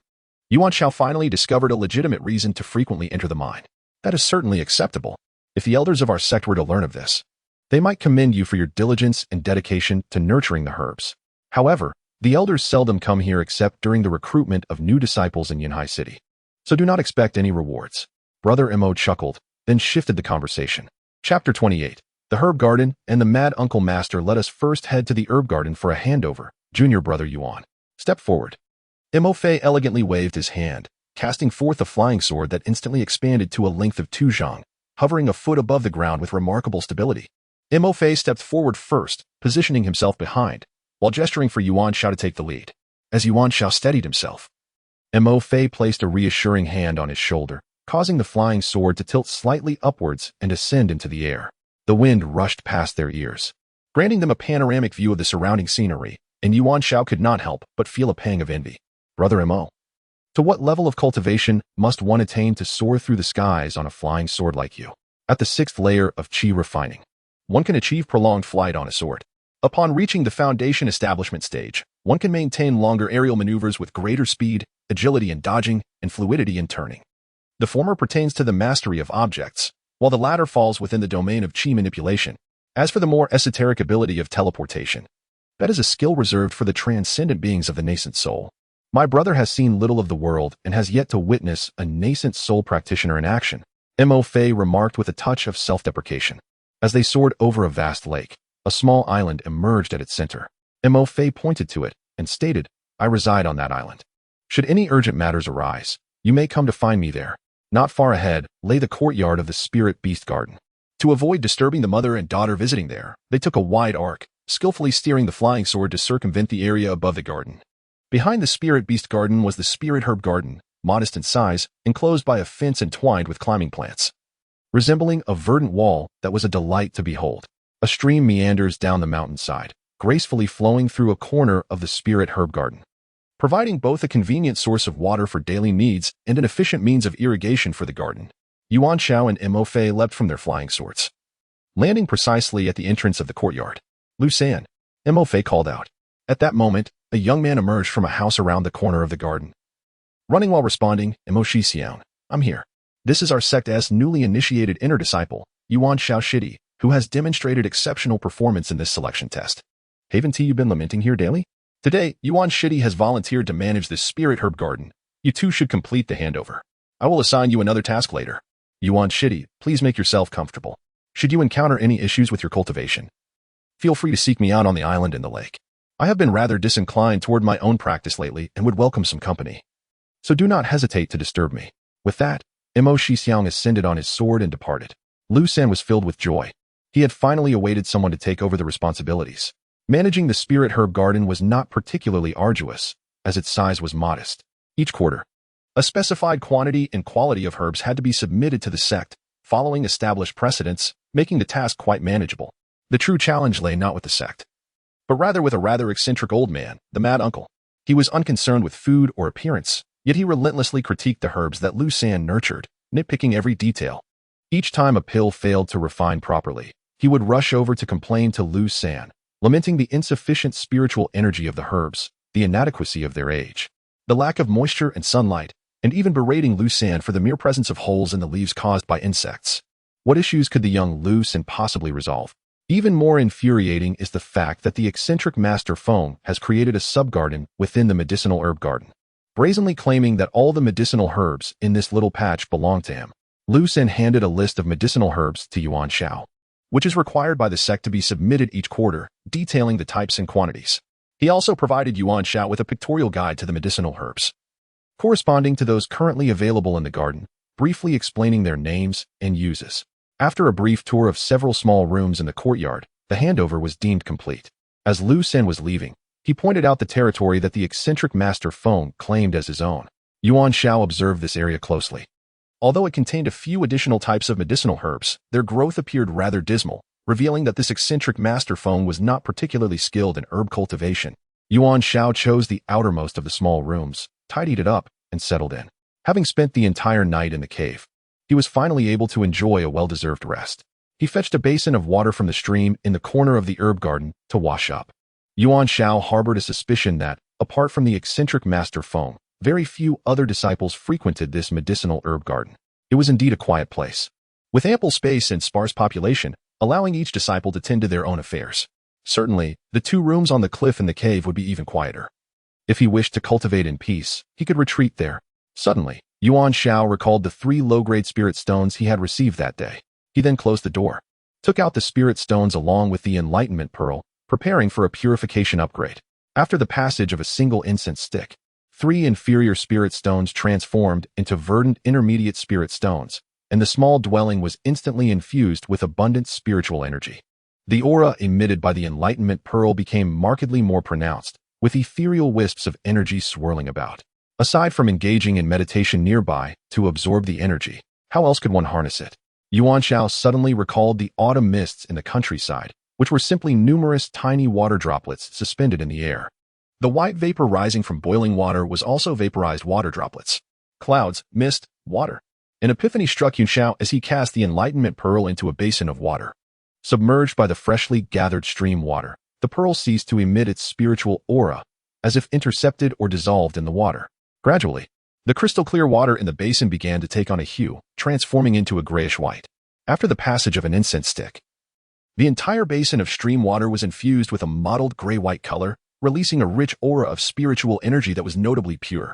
Yuan Xiao finally discovered a legitimate reason to frequently enter the mine. That is certainly acceptable. If the elders of our sect were to learn of this, they might commend you for your diligence and dedication to nurturing the herbs. However, the elders seldom come here except during the recruitment of new disciples in Yunhai City. So do not expect any rewards. Brother Imo chuckled, then shifted the conversation. Chapter 28. The Herb Garden and the Mad Uncle Master. Let us first head to the herb garden for a handover. Junior Brother Yuan, step forward. Imo Fei elegantly waved his hand, casting forth a flying sword that instantly expanded to a length of 2 zhang, hovering a foot above the ground with remarkable stability. Imo Fei stepped forward first, positioning himself behind, while gesturing for Yuan Xiao to take the lead. As Yuan Xiao steadied himself, Imo Fei placed a reassuring hand on his shoulder, causing the flying sword to tilt slightly upwards and ascend into the air. The wind rushed past their ears, granting them a panoramic view of the surrounding scenery, and Yuan Xiao could not help but feel a pang of envy. Brother Imo, to what level of cultivation must one attain to soar through the skies on a flying sword like you? At the 6th layer of Qi refining, one can achieve prolonged flight on a sword. Upon reaching the foundation establishment stage, one can maintain longer aerial maneuvers with greater speed, agility in dodging, and fluidity in turning. The former pertains to the mastery of objects, while the latter falls within the domain of Qi manipulation. As for the more esoteric ability of teleportation, that is a skill reserved for the transcendent beings of the nascent soul. My brother has seen little of the world and has yet to witness a nascent soul practitioner in action, Imo Fei remarked with a touch of self-deprecation. As they soared over a vast lake, a small island emerged at its center. Imo Fei pointed to it and stated, I reside on that island. Should any urgent matters arise, you may come to find me there. Not far ahead lay the courtyard of the Spirit Beast Garden. To avoid disturbing the mother and daughter visiting there, they took a wide arc, skillfully steering the flying sword to circumvent the area above the garden. Behind the Spirit Beast Garden was the Spirit Herb Garden, modest in size, enclosed by a fence entwined with climbing plants. Resembling a verdant wall that was a delight to behold, a stream meanders down the mountainside, gracefully flowing through a corner of the Spirit Herb Garden, providing both a convenient source of water for daily needs and an efficient means of irrigation for the garden. Yuan Xiao and Imo Fei leapt from their flying swords, landing precisely at the entrance of the courtyard. Lu San, Imo Fei called out. At that moment, a young man emerged from a house around the corner of the garden. Running while responding, Imo Xiao, I'm here. This is our sect's newly initiated inner disciple, Yuan Xiao Shidi, who has demonstrated exceptional performance in this selection test. Haven't you been lamenting here daily? Today, Yuan Shidi has volunteered to manage this Spirit Herb Garden. You two should complete the handover. I will assign you another task later. Yuan Shidi, please make yourself comfortable. Should you encounter any issues with your cultivation, feel free to seek me out on the island and the lake. I have been rather disinclined toward my own practice lately and would welcome some company. So do not hesitate to disturb me. With that, Imo Xiao ascended on his sword and departed. Lu San was filled with joy. He had finally awaited someone to take over the responsibilities. Managing the Spirit Herb Garden was not particularly arduous, as its size was modest. Each quarter, a specified quantity and quality of herbs had to be submitted to the sect, following established precedents, making the task quite manageable. The true challenge lay not with the sect, but rather with a rather eccentric old man, the Mad Uncle. He was unconcerned with food or appearance, yet he relentlessly critiqued the herbs that Lu San nurtured, nitpicking every detail. Each time a pill failed to refine properly, he would rush over to complain to Lu San, lamenting the insufficient spiritual energy of the herbs, the inadequacy of their age, the lack of moisture and sunlight, and even berating Lu San for the mere presence of holes in the leaves caused by insects. What issues could the young Lu Sen possibly resolve? Even more infuriating is the fact that the eccentric Master Feng has created a subgarden within the medicinal herb garden, brazenly claiming that all the medicinal herbs in this little patch belong to him. Lu Sen handed a list of medicinal herbs to Yuan Xiao, which is required by the sect to be submitted each quarter, detailing the types and quantities. He also provided Yuan Xiao with a pictorial guide to the medicinal herbs, corresponding to those currently available in the garden, briefly explaining their names and uses. After a brief tour of several small rooms in the courtyard, the handover was deemed complete. As Lu Sen was leaving, he pointed out the territory that the eccentric Master Feng claimed as his own. Yuan Xiao observed this area closely. Although it contained a few additional types of medicinal herbs, their growth appeared rather dismal, revealing that this eccentric Master Feng was not particularly skilled in herb cultivation. Yuan Xiao chose the outermost of the small rooms, tidied it up, and settled in. Having spent the entire night in the cave, he was finally able to enjoy a well-deserved rest. He fetched a basin of water from the stream in the corner of the herb garden to wash up. Yuan Xiao harbored a suspicion that, apart from the eccentric Master Feng, very few other disciples frequented this medicinal herb garden. It was indeed a quiet place, with ample space and sparse population, allowing each disciple to tend to their own affairs. Certainly, the 2 rooms on the cliff in the cave would be even quieter. If he wished to cultivate in peace, he could retreat there. Suddenly, Yuan Xiao recalled the 3 low-grade spirit stones he had received that day. He then closed the door, took out the spirit stones along with the enlightenment pearl, preparing for a purification upgrade. After the passage of a single incense stick, 3 inferior spirit stones transformed into verdant intermediate spirit stones, and the small dwelling was instantly infused with abundant spiritual energy. The aura emitted by the enlightenment pearl became markedly more pronounced, with ethereal wisps of energy swirling about. Aside from engaging in meditation nearby to absorb the energy, how else could one harness it? Yuan Xiao suddenly recalled the autumn mists in the countryside, which were simply numerous tiny water droplets suspended in the air. The white vapor rising from boiling water was also vaporized water droplets. Clouds, mist, water. An epiphany struck Yuan Xiao as he cast the enlightenment pearl into a basin of water. Submerged by the freshly gathered stream water, the pearl ceased to emit its spiritual aura, as if intercepted or dissolved in the water. Gradually, the crystal-clear water in the basin began to take on a hue, transforming into a grayish-white. After the passage of an incense stick, the entire basin of stream water was infused with a mottled gray-white color, releasing a rich aura of spiritual energy that was notably pure.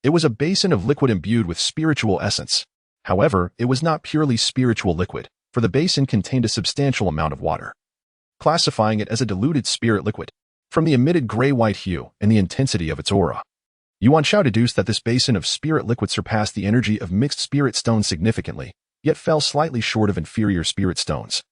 It was a basin of liquid imbued with spiritual essence. However, it was not purely spiritual liquid, for the basin contained a substantial amount of water, classifying it as a diluted spirit liquid. From the emitted gray-white hue and the intensity of its aura, Yuan Xiao deduced that this basin of spirit liquid surpassed the energy of mixed spirit stones significantly, yet fell slightly short of inferior spirit stones,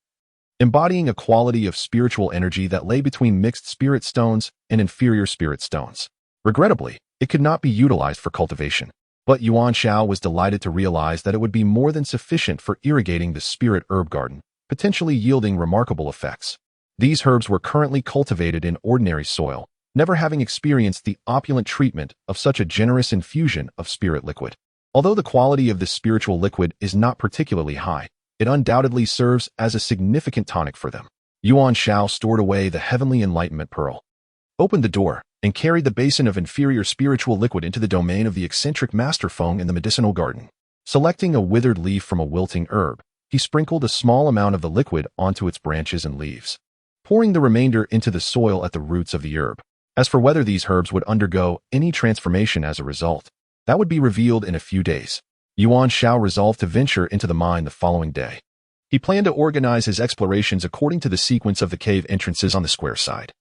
embodying a quality of spiritual energy that lay between mixed spirit stones and inferior spirit stones. Regrettably, it could not be utilized for cultivation, but Yuan Xiao was delighted to realize that it would be more than sufficient for irrigating the spirit herb garden, potentially yielding remarkable effects. These herbs were currently cultivated in ordinary soil, never having experienced the opulent treatment of such a generous infusion of spirit liquid. Although the quality of this spiritual liquid is not particularly high, it undoubtedly serves as a significant tonic for them. Yuan Xiao stored away the heavenly enlightenment pearl, opened the door, and carried the basin of inferior spiritual liquid into the domain of the eccentric Master Feng in the medicinal garden. Selecting a withered leaf from a wilting herb, he sprinkled a small amount of the liquid onto its branches and leaves, pouring the remainder into the soil at the roots of the herb. As for whether these herbs would undergo any transformation as a result, that would be revealed in a few days. Yuan Xiao resolved to venture into the mine the following day. He planned to organize his explorations according to the sequence of the cave entrances on the square side,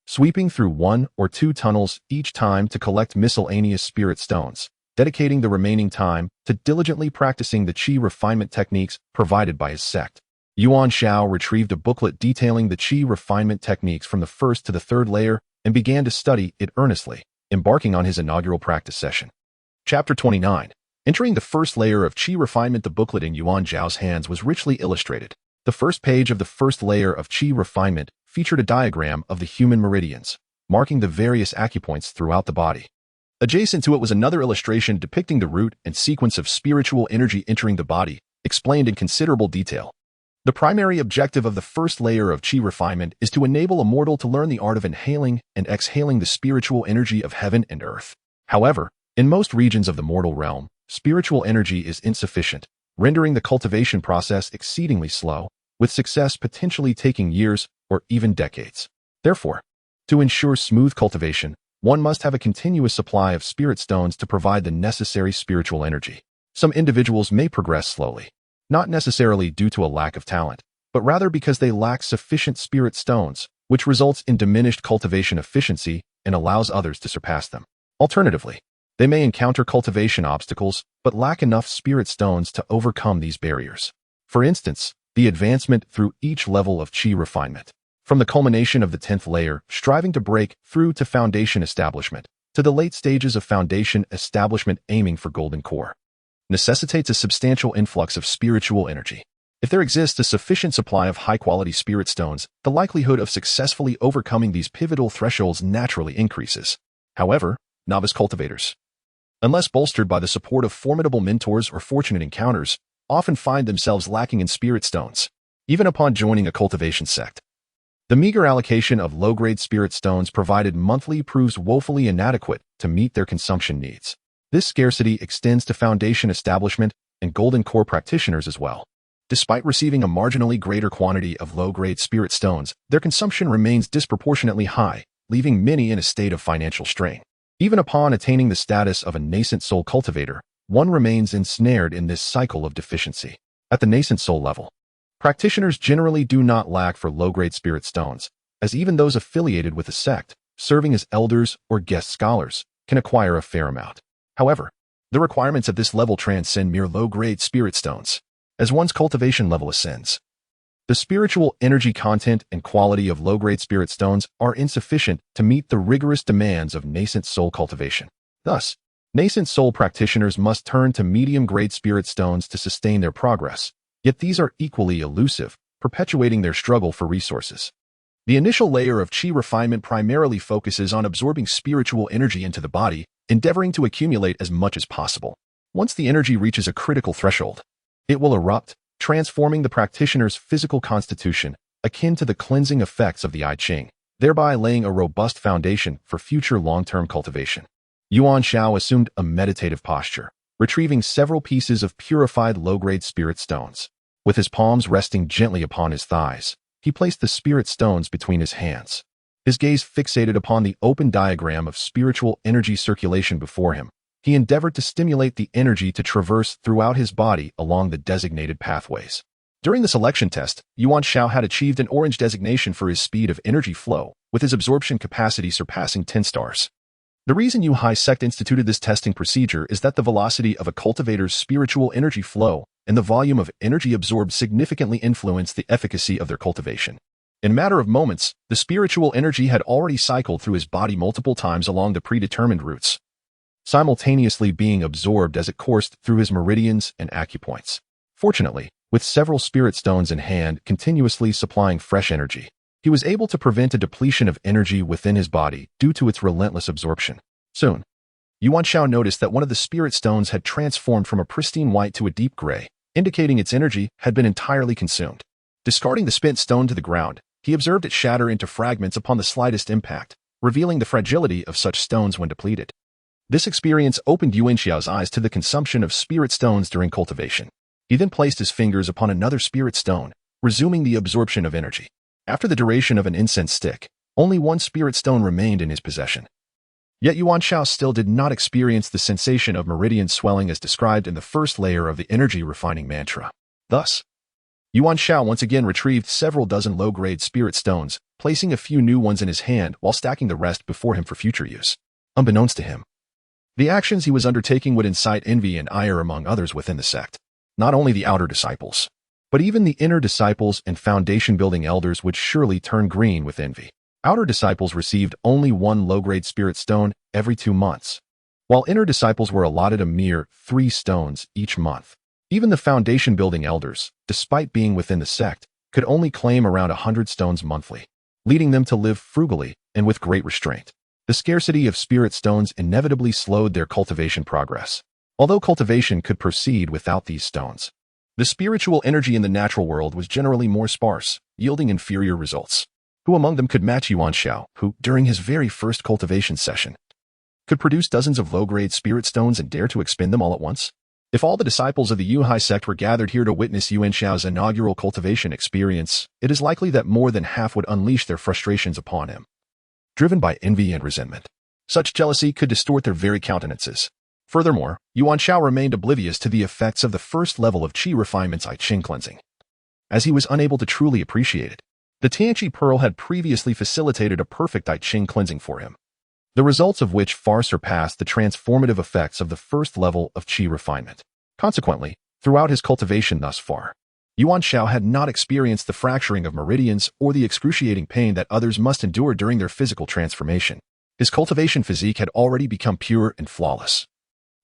sweeping through 1 or 2 tunnels each time to collect miscellaneous spirit stones, dedicating the remaining time to diligently practicing the qi refinement techniques provided by his sect. Yuan Xiao retrieved a booklet detailing the qi refinement techniques from the 1st to the 3rd layer and began to study it earnestly, embarking on his inaugural practice session. Chapter 29. Entering the 1st layer of qi refinement, the booklet in Yuan Xiao's hands was richly illustrated. The first page of the 1st layer of qi refinement featured a diagram of the human meridians, marking the various acupoints throughout the body. Adjacent to it was another illustration depicting the route and sequence of spiritual energy entering the body, explained in considerable detail. The primary objective of the 1st layer of qi refinement is to enable a mortal to learn the art of inhaling and exhaling the spiritual energy of heaven and earth. However, in most regions of the mortal realm, spiritual energy is insufficient, rendering the cultivation process exceedingly slow, with success potentially taking years or even decades. Therefore, to ensure smooth cultivation, one must have a continuous supply of spirit stones to provide the necessary spiritual energy. Some individuals may progress slowly, not necessarily due to a lack of talent, but rather because they lack sufficient spirit stones, which results in diminished cultivation efficiency and allows others to surpass them. Alternatively, they may encounter cultivation obstacles but lack enough spirit stones to overcome these barriers. For instance, the advancement through each level of qi refinement, from the culmination of the 10th layer, striving to break through to foundation establishment, to the late stages of foundation establishment aiming for golden core, necessitates a substantial influx of spiritual energy. If there exists a sufficient supply of high-quality spirit stones, the likelihood of successfully overcoming these pivotal thresholds naturally increases. However, novice cultivators, unless bolstered by the support of formidable mentors or fortunate encounters, often find themselves lacking in spirit stones, even upon joining a cultivation sect. The meager allocation of low-grade spirit stones provided monthly proves woefully inadequate to meet their consumption needs. This scarcity extends to foundation establishment and golden core practitioners as well. Despite receiving a marginally greater quantity of low-grade spirit stones, their consumption remains disproportionately high, leaving many in a state of financial strain. Even upon attaining the status of a nascent soul cultivator, one remains ensnared in this cycle of deficiency. At the nascent soul level, practitioners generally do not lack for low-grade spirit stones, as even those affiliated with a sect, serving as elders or guest scholars, can acquire a fair amount. However, the requirements at this level transcend mere low-grade spirit stones. As one's cultivation level ascends, the spiritual energy content and quality of low-grade spirit stones are insufficient to meet the rigorous demands of nascent soul cultivation. Thus, nascent soul practitioners must turn to medium-grade spirit stones to sustain their progress, yet these are equally elusive, perpetuating their struggle for resources. The initial layer of qi refinement primarily focuses on absorbing spiritual energy into the body, endeavoring to accumulate as much as possible. Once the energy reaches a critical threshold, it will erupt, transforming the practitioner's physical constitution, akin to the cleansing effects of the I Ching, thereby laying a robust foundation for future long-term cultivation. Yuan Xiao assumed a meditative posture, retrieving several pieces of purified low-grade spirit stones. With his palms resting gently upon his thighs, he placed the spirit stones between his hands. His gaze fixated upon the open diagram of spiritual energy circulation before him. He endeavored to stimulate the energy to traverse throughout his body along the designated pathways. During the selection test, Yuan Xiao had achieved an orange designation for his speed of energy flow, with his absorption capacity surpassing 10 stars. The reason Yuhai sect instituted this testing procedure is that the velocity of a cultivator's spiritual energy flow and the volume of energy absorbed significantly influence the efficacy of their cultivation. In a matter of moments, the spiritual energy had already cycled through his body multiple times along the predetermined routes, simultaneously being absorbed as it coursed through his meridians and acupoints. Fortunately, with several spirit stones in hand continuously supplying fresh energy, he was able to prevent a depletion of energy within his body due to its relentless absorption. Soon, Yuan Xiao noticed that one of the spirit stones had transformed from a pristine white to a deep gray, indicating its energy had been entirely consumed. Discarding the spent stone to the ground, he observed it shatter into fragments upon the slightest impact, revealing the fragility of such stones when depleted. This experience opened Yuan Xiao's eyes to the consumption of spirit stones during cultivation. He then placed his fingers upon another spirit stone, resuming the absorption of energy. After the duration of an incense stick, only one spirit stone remained in his possession. Yet Yuan Xiao still did not experience the sensation of meridian swelling as described in the first layer of the energy refining mantra. Thus, Yuan Xiao once again retrieved several dozen low-grade spirit stones, placing a few new ones in his hand while stacking the rest before him for future use. Unbeknownst to him, the actions he was undertaking would incite envy and ire among others within the sect. Not only the outer disciples, but even the inner disciples and foundation-building elders would surely turn green with envy. Outer disciples received only one low-grade spirit stone every 2 months, while inner disciples were allotted a mere 3 stones each month. Even the foundation-building elders, despite being within the sect, could only claim around 100 stones monthly, leading them to live frugally and with great restraint. The scarcity of spirit stones inevitably slowed their cultivation progress. Although cultivation could proceed without these stones, the spiritual energy in the natural world was generally more sparse, yielding inferior results. Who among them could match Yuan Xiao, who, during his very first cultivation session, could produce dozens of low-grade spirit stones and dare to expend them all at once? If all the disciples of the Yuhai sect were gathered here to witness Yuan Xiao's inaugural cultivation experience, it is likely that more than half would unleash their frustrations upon him, driven by envy and resentment. Such jealousy could distort their very countenances. Furthermore, Yuan Xiao remained oblivious to the effects of the first level of qi refinement's I Ching cleansing, as he was unable to truly appreciate it. The Tianqi Pearl had previously facilitated a perfect I Ching cleansing for him, the results of which far surpassed the transformative effects of the first level of qi refinement. Consequently, throughout his cultivation thus far, Yuan Xiao had not experienced the fracturing of meridians or the excruciating pain that others must endure during their physical transformation. His cultivation physique had already become pure and flawless,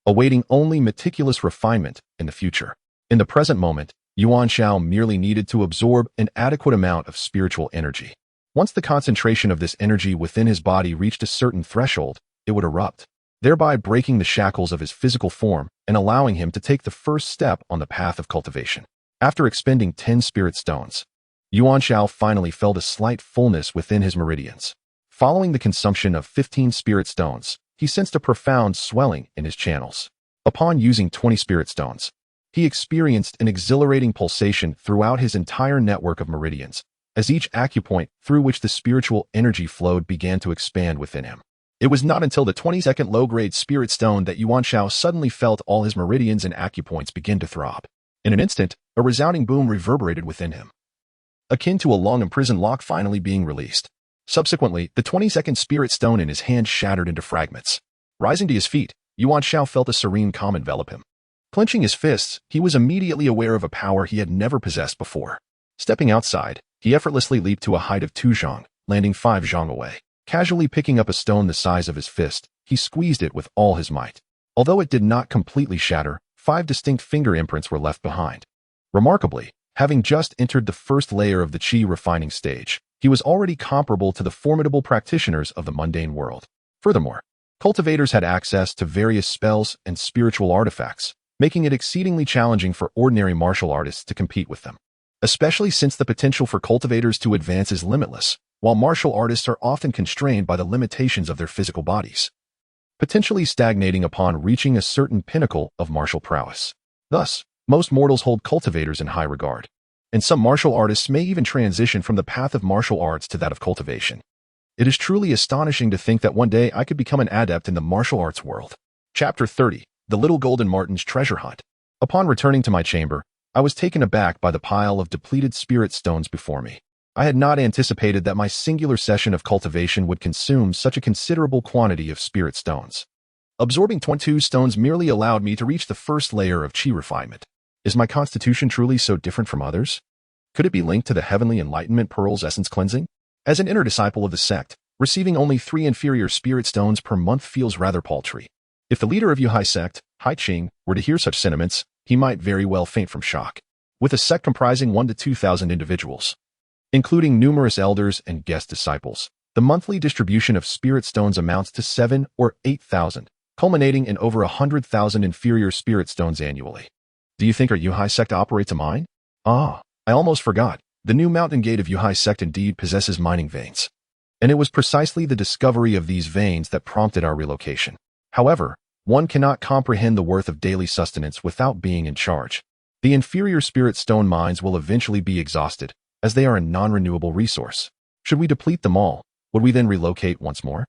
awaiting only meticulous refinement in the future. In the present moment, Yuan Xiao merely needed to absorb an adequate amount of spiritual energy. Once the concentration of this energy within his body reached a certain threshold, it would erupt, thereby breaking the shackles of his physical form and allowing him to take the first step on the path of cultivation. After expending 10 spirit stones, Yuan Xiao finally felt a slight fullness within his meridians. Following the consumption of 15 spirit stones, he sensed a profound swelling in his channels. Upon using 20 spirit stones, he experienced an exhilarating pulsation throughout his entire network of meridians, as each acupoint through which the spiritual energy flowed began to expand within him. It was not until the 22nd low-grade spirit stone that Yuan Xiao suddenly felt all his meridians and acupoints begin to throb. In an instant, a resounding boom reverberated within him, akin to a long-imprisoned lock finally being released. Subsequently, the 22nd spirit stone in his hand shattered into fragments. Rising to his feet, Yuan Xiao felt a serene calm envelop him. Clenching his fists, he was immediately aware of a power he had never possessed before. Stepping outside, he effortlessly leaped to a height of 2 zhang, landing 5 zhang away. Casually picking up a stone the size of his fist, he squeezed it with all his might. Although it did not completely shatter, 5 distinct finger imprints were left behind. Remarkably, having just entered the first layer of the qi refining stage, he was already comparable to the formidable practitioners of the mundane world. Furthermore, cultivators had access to various spells and spiritual artifacts, making it exceedingly challenging for ordinary martial artists to compete with them, especially since the potential for cultivators to advance is limitless, while martial artists are often constrained by the limitations of their physical bodies, potentially stagnating upon reaching a certain pinnacle of martial prowess. Thus, most mortals hold cultivators in high regard, and some martial artists may even transition from the path of martial arts to that of cultivation. It is truly astonishing to think that one day I could become an adept in the martial arts world. Chapter 30. The Little Golden Martin's Treasure Hunt. Upon returning to my chamber, I was taken aback by the pile of depleted spirit stones before me. I had not anticipated that my singular session of cultivation would consume such a considerable quantity of spirit stones. Absorbing 22 stones merely allowed me to reach the first layer of qi refinement. Is my constitution truly so different from others? Could it be linked to the Heavenly Enlightenment Pearl's essence cleansing? As an inner disciple of the sect, receiving only 3 inferior spirit stones per month feels rather paltry. If the leader of Yuhai sect, Hai Ching, were to hear such sentiments, he might very well faint from shock. With a sect comprising 1 to 2,000 individuals, including numerous elders and guest disciples, the monthly distribution of spirit stones amounts to 7 or 8,000, culminating in over 100,000 inferior spirit stones annually. Do you think our Yuhai sect operates a mine? Ah, I almost forgot. The new mountain gate of Yuhai sect indeed possesses mining veins. And it was precisely the discovery of these veins that prompted our relocation. However, one cannot comprehend the worth of daily sustenance without being in charge. The inferior spirit stone mines will eventually be exhausted, as they are a non-renewable resource. Should we deplete them all, would we then relocate once more?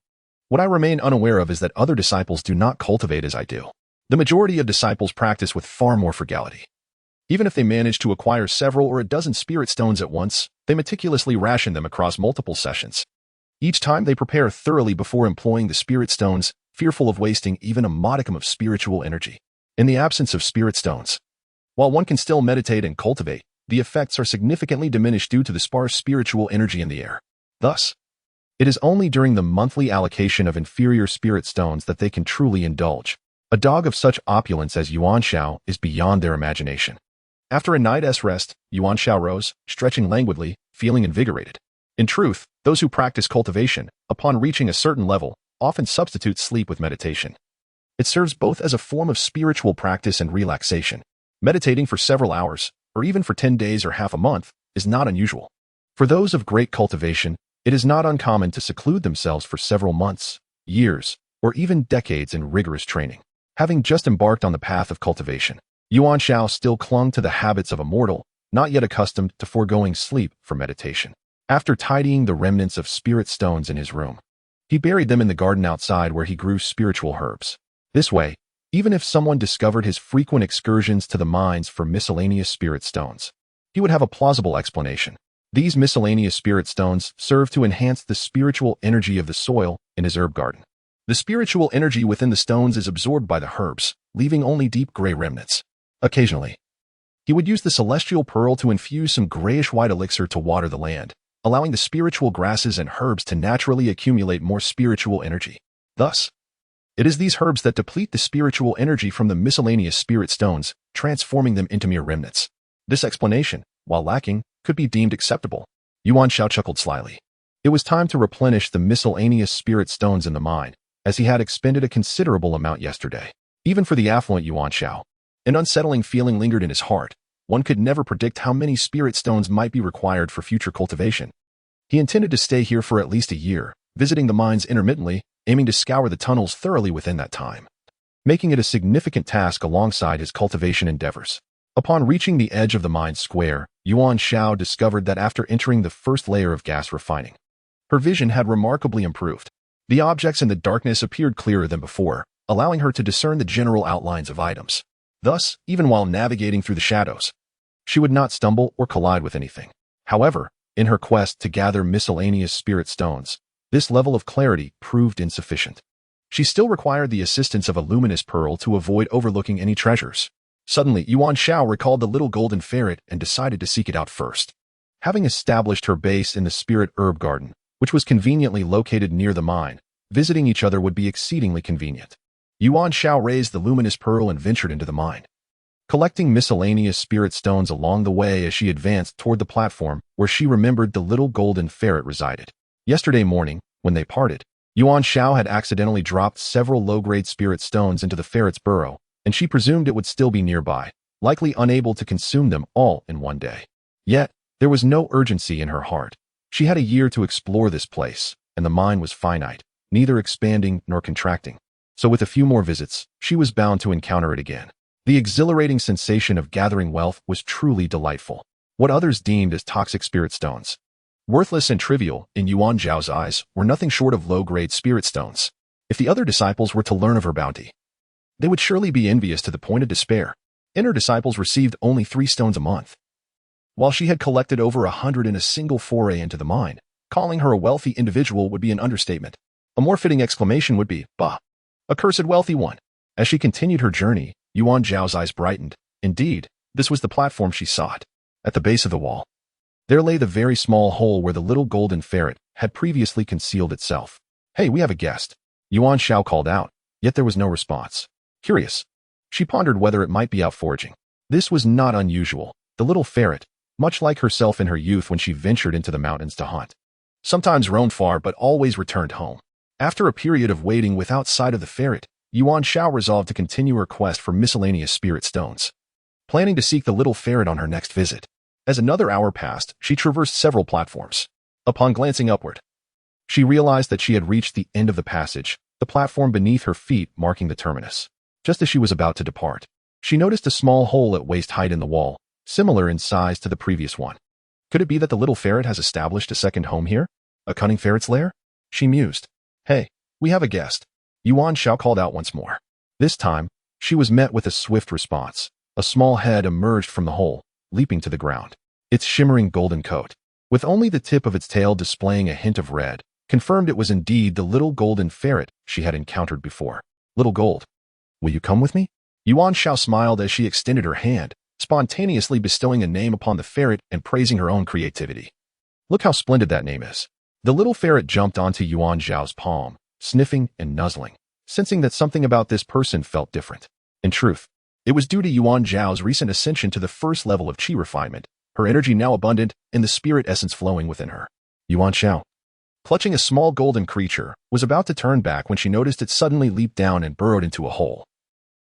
What I remain unaware of is that other disciples do not cultivate as I do. The majority of disciples practice with far more frugality. Even if they manage to acquire several or a dozen spirit stones at once, they meticulously ration them across multiple sessions. Each time they prepare thoroughly before employing the spirit stones, fearful of wasting even a modicum of spiritual energy. In the absence of spirit stones, while one can still meditate and cultivate, the effects are significantly diminished due to the sparse spiritual energy in the air. Thus, it is only during the monthly allocation of inferior spirit stones that they can truly indulge. A dog of such opulence as Yuan Xiao is beyond their imagination. After a night's rest, Yuan Xiao rose, stretching languidly, feeling invigorated. In truth, those who practice cultivation, upon reaching a certain level, often substitute sleep with meditation. It serves both as a form of spiritual practice and relaxation. Meditating for several hours, or even for 10 days or half a month, is not unusual. For those of great cultivation, it is not uncommon to seclude themselves for several months, years, or even decades in rigorous training. Having just embarked on the path of cultivation, Yuan Xiao still clung to the habits of a mortal, not yet accustomed to foregoing sleep for meditation. After tidying the remnants of spirit stones in his room, he buried them in the garden outside where he grew spiritual herbs. This way, even if someone discovered his frequent excursions to the mines for miscellaneous spirit stones, he would have a plausible explanation. These miscellaneous spirit stones serve to enhance the spiritual energy of the soil in his herb garden. The spiritual energy within the stones is absorbed by the herbs, leaving only deep gray remnants. Occasionally, he would use the celestial pearl to infuse some grayish-white elixir to water the land, allowing the spiritual grasses and herbs to naturally accumulate more spiritual energy. Thus, it is these herbs that deplete the spiritual energy from the miscellaneous spirit stones, transforming them into mere remnants. This explanation, while lacking, could be deemed acceptable. Yuan Xiao chuckled slyly. It was time to replenish the miscellaneous spirit stones in the mine, as he had expended a considerable amount yesterday. Even for the affluent Yuan Xiao, an unsettling feeling lingered in his heart. One could never predict how many spirit stones might be required for future cultivation. He intended to stay here for at least a year, visiting the mines intermittently, aiming to scour the tunnels thoroughly within that time, making it a significant task alongside his cultivation endeavors. Upon reaching the edge of the mine square, Yuan Xiao discovered that after entering the first layer of gas refining, her vision had remarkably improved. The objects in the darkness appeared clearer than before, allowing her to discern the general outlines of items. Thus, even while navigating through the shadows, she would not stumble or collide with anything. However, in her quest to gather miscellaneous spirit stones, this level of clarity proved insufficient. She still required the assistance of a luminous pearl to avoid overlooking any treasures. Suddenly, Yuan Xiao recalled the little golden ferret and decided to seek it out first. Having established her base in the spirit herb garden, which was conveniently located near the mine, visiting each other would be exceedingly convenient. Yuan Xiao raised the luminous pearl and ventured into the mine, collecting miscellaneous spirit stones along the way as she advanced toward the platform where she remembered the little golden ferret resided. Yesterday morning, when they parted, Yuan Xiao had accidentally dropped several low-grade spirit stones into the ferret's burrow, and she presumed it would still be nearby, likely unable to consume them all in one day. Yet, there was no urgency in her heart. She had a year to explore this place, and the mine was finite, neither expanding nor contracting. So with a few more visits, she was bound to encounter it again. The exhilarating sensation of gathering wealth was truly delightful. What others deemed as toxic spirit stones, worthless and trivial in Yuan Xiao's eyes, were nothing short of low-grade spirit stones. If the other disciples were to learn of her bounty, they would surely be envious to the point of despair. Her disciples received only 3 stones a month, while she had collected over 100 in a single foray into the mine. Calling her a wealthy individual would be an understatement. A more fitting exclamation would be, "Bah, a cursed wealthy one." As she continued her journey, Yuan Zhao's eyes brightened. Indeed, this was the platform she sought. At the base of the wall, there lay the very small hole where the little golden ferret had previously concealed itself. "Hey, we have a guest," Yuan Xiao called out, yet there was no response. Curious, she pondered whether it might be out foraging. This was not unusual. The little ferret, much like herself in her youth when she ventured into the mountains to hunt, sometimes roamed far but always returned home. After a period of waiting without sight of the ferret, Yuan Xiao resolved to continue her quest for miscellaneous spirit stones, planning to seek the little ferret on her next visit. As another hour passed, she traversed several platforms. Upon glancing upward, she realized that she had reached the end of the passage, the platform beneath her feet marking the terminus. Just as she was about to depart, she noticed a small hole at waist height in the wall, similar in size to the previous one. Could it be that the little ferret has established a second home here? A cunning ferret's lair? She mused. "Hey, we have a guest," Yuan Xiao called out once more. This time, she was met with a swift response. A small head emerged from the hole, leaping to the ground. Its shimmering golden coat, with only the tip of its tail displaying a hint of red, confirmed it was indeed the little golden ferret she had encountered before. "Little Gold, will you come with me?" Yuan Xiao smiled as she extended her hand, spontaneously bestowing a name upon the ferret and praising her own creativity. "Look how splendid that name is." The little ferret jumped onto Yuan Zhao's palm, sniffing and nuzzling, sensing that something about this person felt different. In truth, it was due to Yuan Zhao's recent ascension to the first level of qi refinement, her energy now abundant and the spirit essence flowing within her. Yuan Xiao, clutching a small golden creature, was about to turn back when she noticed it suddenly leaped down and burrowed into a hole,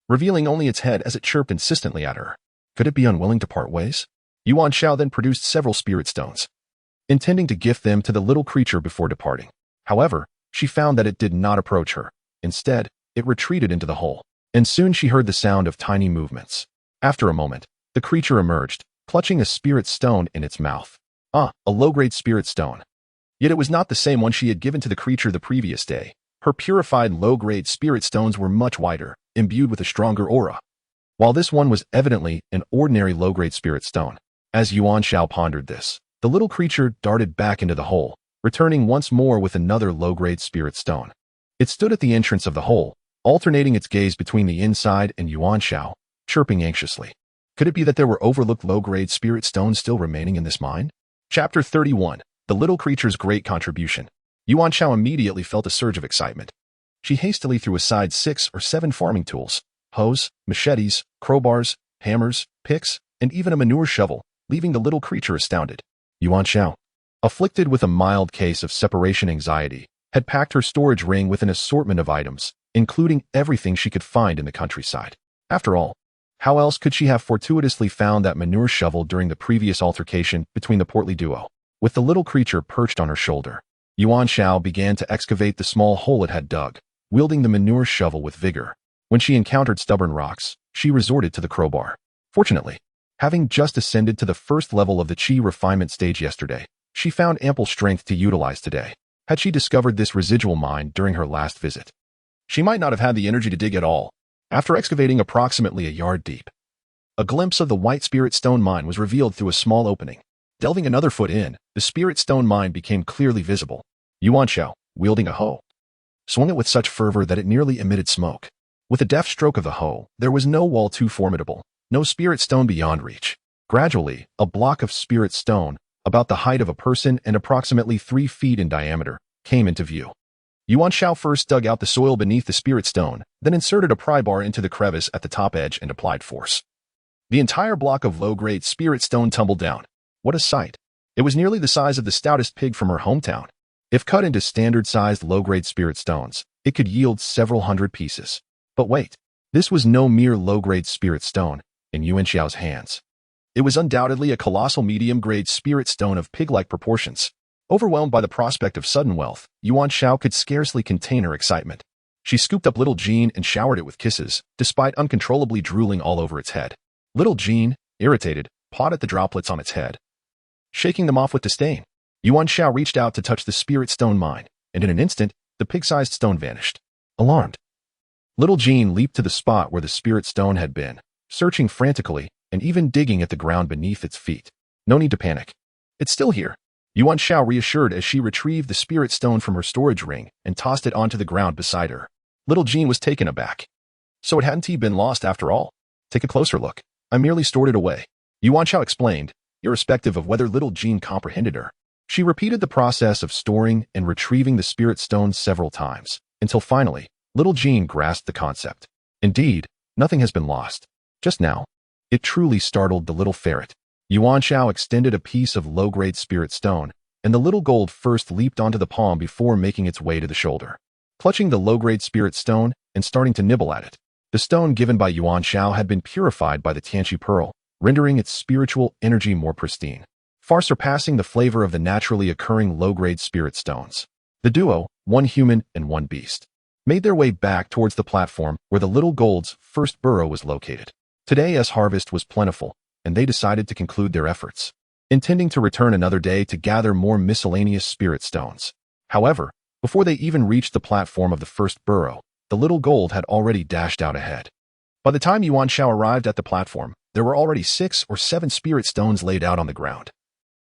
revealing only its head as it chirped insistently at her. Could it be unwilling to part ways? Yuan Xiao then produced several spirit stones, intending to gift them to the little creature before departing. However, she found that it did not approach her. Instead, it retreated into the hole, and soon she heard the sound of tiny movements. After a moment, the creature emerged, clutching a spirit stone in its mouth. A low-grade spirit stone. Yet it was not the same one she had given to the creature the previous day. Her purified low-grade spirit stones were much wider, imbued with a stronger aura, while this one was evidently an ordinary low-grade spirit stone. As Yuan Xiao pondered this, the little creature darted back into the hole, returning once more with another low-grade spirit stone. It stood at the entrance of the hole, alternating its gaze between the inside and Yuan Xiao, chirping anxiously. Could it be that there were overlooked low-grade spirit stones still remaining in this mine? Chapter 31. The little creature's great contribution. Yuan Xiao immediately felt a surge of excitement. She hastily threw aside 6 or 7 farming tools, hoes, machetes, crowbars, hammers, picks, and even a manure shovel, leaving the little creature astounded. Yuan Xiao, afflicted with a mild case of separation anxiety, had packed her storage ring with an assortment of items, including everything she could find in the countryside. After all, how else could she have fortuitously found that manure shovel during the previous altercation between the portly duo? With the little creature perched on her shoulder, Yuan Xiao began to excavate the small hole it had dug, wielding the manure shovel with vigor. When she encountered stubborn rocks, she resorted to the crowbar. Fortunately, having just ascended to the first level of the Qi refinement stage yesterday, she found ample strength to utilize today. Had she discovered this residual mine during her last visit, she might not have had the energy to dig at all. After excavating approximately a yard deep, a glimpse of the white spirit stone mine was revealed through a small opening. Delving another foot in, the spirit stone mine became clearly visible. Yuan Xiao, wielding a hoe, swung it with such fervor that it nearly emitted smoke. With a deft stroke of the hoe, there was no wall too formidable, no spirit stone beyond reach. Gradually, a block of spirit stone, about the height of a person and approximately 3 feet in diameter, came into view. Yuan Xiao first dug out the soil beneath the spirit stone, then inserted a pry bar into the crevice at the top edge and applied force. The entire block of low-grade spirit stone tumbled down. What a sight! It was nearly the size of the stoutest pig from her hometown. If cut into standard-sized low-grade spirit stones, it could yield several hundred pieces. But wait, this was no mere low-grade spirit stone in Yuan Xiao's hands. It was undoubtedly a colossal medium-grade spirit stone of pig-like proportions. Overwhelmed by the prospect of sudden wealth, Yuan Xiao could scarcely contain her excitement. She scooped up little Jean and showered it with kisses, despite uncontrollably drooling all over its head. Little Jean, irritated, pawed at the droplets on its head, shaking them off with disdain. Yuan Xiao reached out to touch the spirit stone mine, and in an instant, the pig-sized stone vanished. Alarmed, little Jean leaped to the spot where the spirit stone had been, searching frantically and even digging at the ground beneath its feet. No need to panic. It's still here, Yuan Xiao reassured as she retrieved the spirit stone from her storage ring and tossed it onto the ground beside her. Little Jean was taken aback. So it hadn't been lost after all? Take a closer look. I merely stored it away, Yuan Xiao explained, irrespective of whether little Jean comprehended her. She repeated the process of storing and retrieving the spirit stone several times, until finally, little Jean grasped the concept. Indeed, nothing has been lost. Just now, it truly startled the little ferret. Yuan Xiao extended a piece of low-grade spirit stone, and the little gold first leaped onto the palm before making its way to the shoulder. Clutching the low-grade spirit stone and starting to nibble at it, the stone given by Yuan Xiao had been purified by the Tianqi pearl, rendering its spiritual energy more pristine, far surpassing the flavor of the naturally occurring low-grade spirit stones. The duo, one human and one beast, made their way back towards the platform where the little gold's first burrow was located. Today's harvest was plentiful, and they decided to conclude their efforts, intending to return another day to gather more miscellaneous spirit stones. However, before they even reached the platform of the first burrow, the little gold had already dashed out ahead. By the time Yuan Xiao arrived at the platform, there were already 6 or 7 spirit stones laid out on the ground,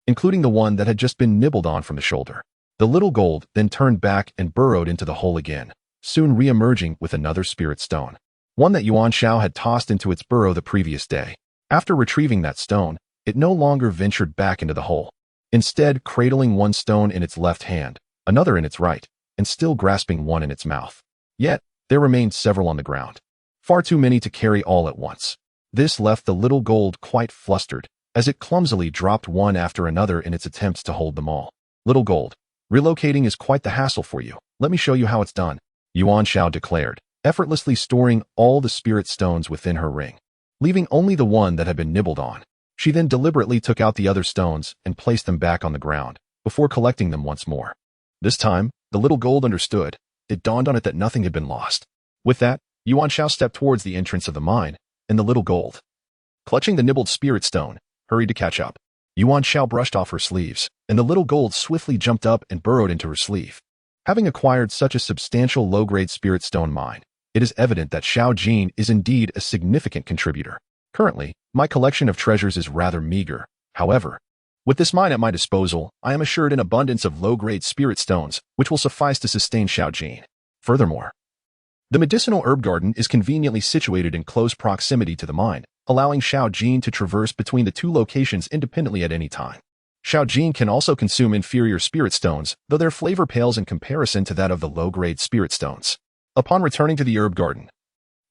including the one that had just been nibbled on from the shoulder. The little gold then turned back and burrowed into the hole again, soon re-emerging with another spirit stone, one that Yuan Xiao had tossed into its burrow the previous day. After retrieving that stone, it no longer ventured back into the hole, instead cradling one stone in its left hand, another in its right, and still grasping one in its mouth. Yet, there remained several on the ground, far too many to carry all at once. This left the little gold quite flustered, as it clumsily dropped one after another in its attempts to hold them all. Little gold, relocating is quite the hassle for you. Let me show you how it's done, Yuan Xiao declared, effortlessly storing all the spirit stones within her ring, leaving only the one that had been nibbled on. She then deliberately took out the other stones and placed them back on the ground, before collecting them once more. This time, the little gold understood. It dawned on it that nothing had been lost. With that, Yuan Xiao stepped towards the entrance of the mine, and the little gold, clutching the nibbled spirit stone, hurried to catch up. Yuan Xiao brushed off her sleeves, and the little gold swiftly jumped up and burrowed into her sleeve. Having acquired such a substantial low-grade spirit stone mine, it is evident that Xiao Jin is indeed a significant contributor. Currently, my collection of treasures is rather meager. However, with this mine at my disposal, I am assured an abundance of low-grade spirit stones, which will suffice to sustain Xiao Jin. Furthermore, the medicinal herb garden is conveniently situated in close proximity to the mine, allowing Xiao Jin to traverse between the two locations independently at any time. Xiao Jin can also consume inferior spirit stones, though their flavor pales in comparison to that of the low-grade spirit stones. Upon returning to the herb garden,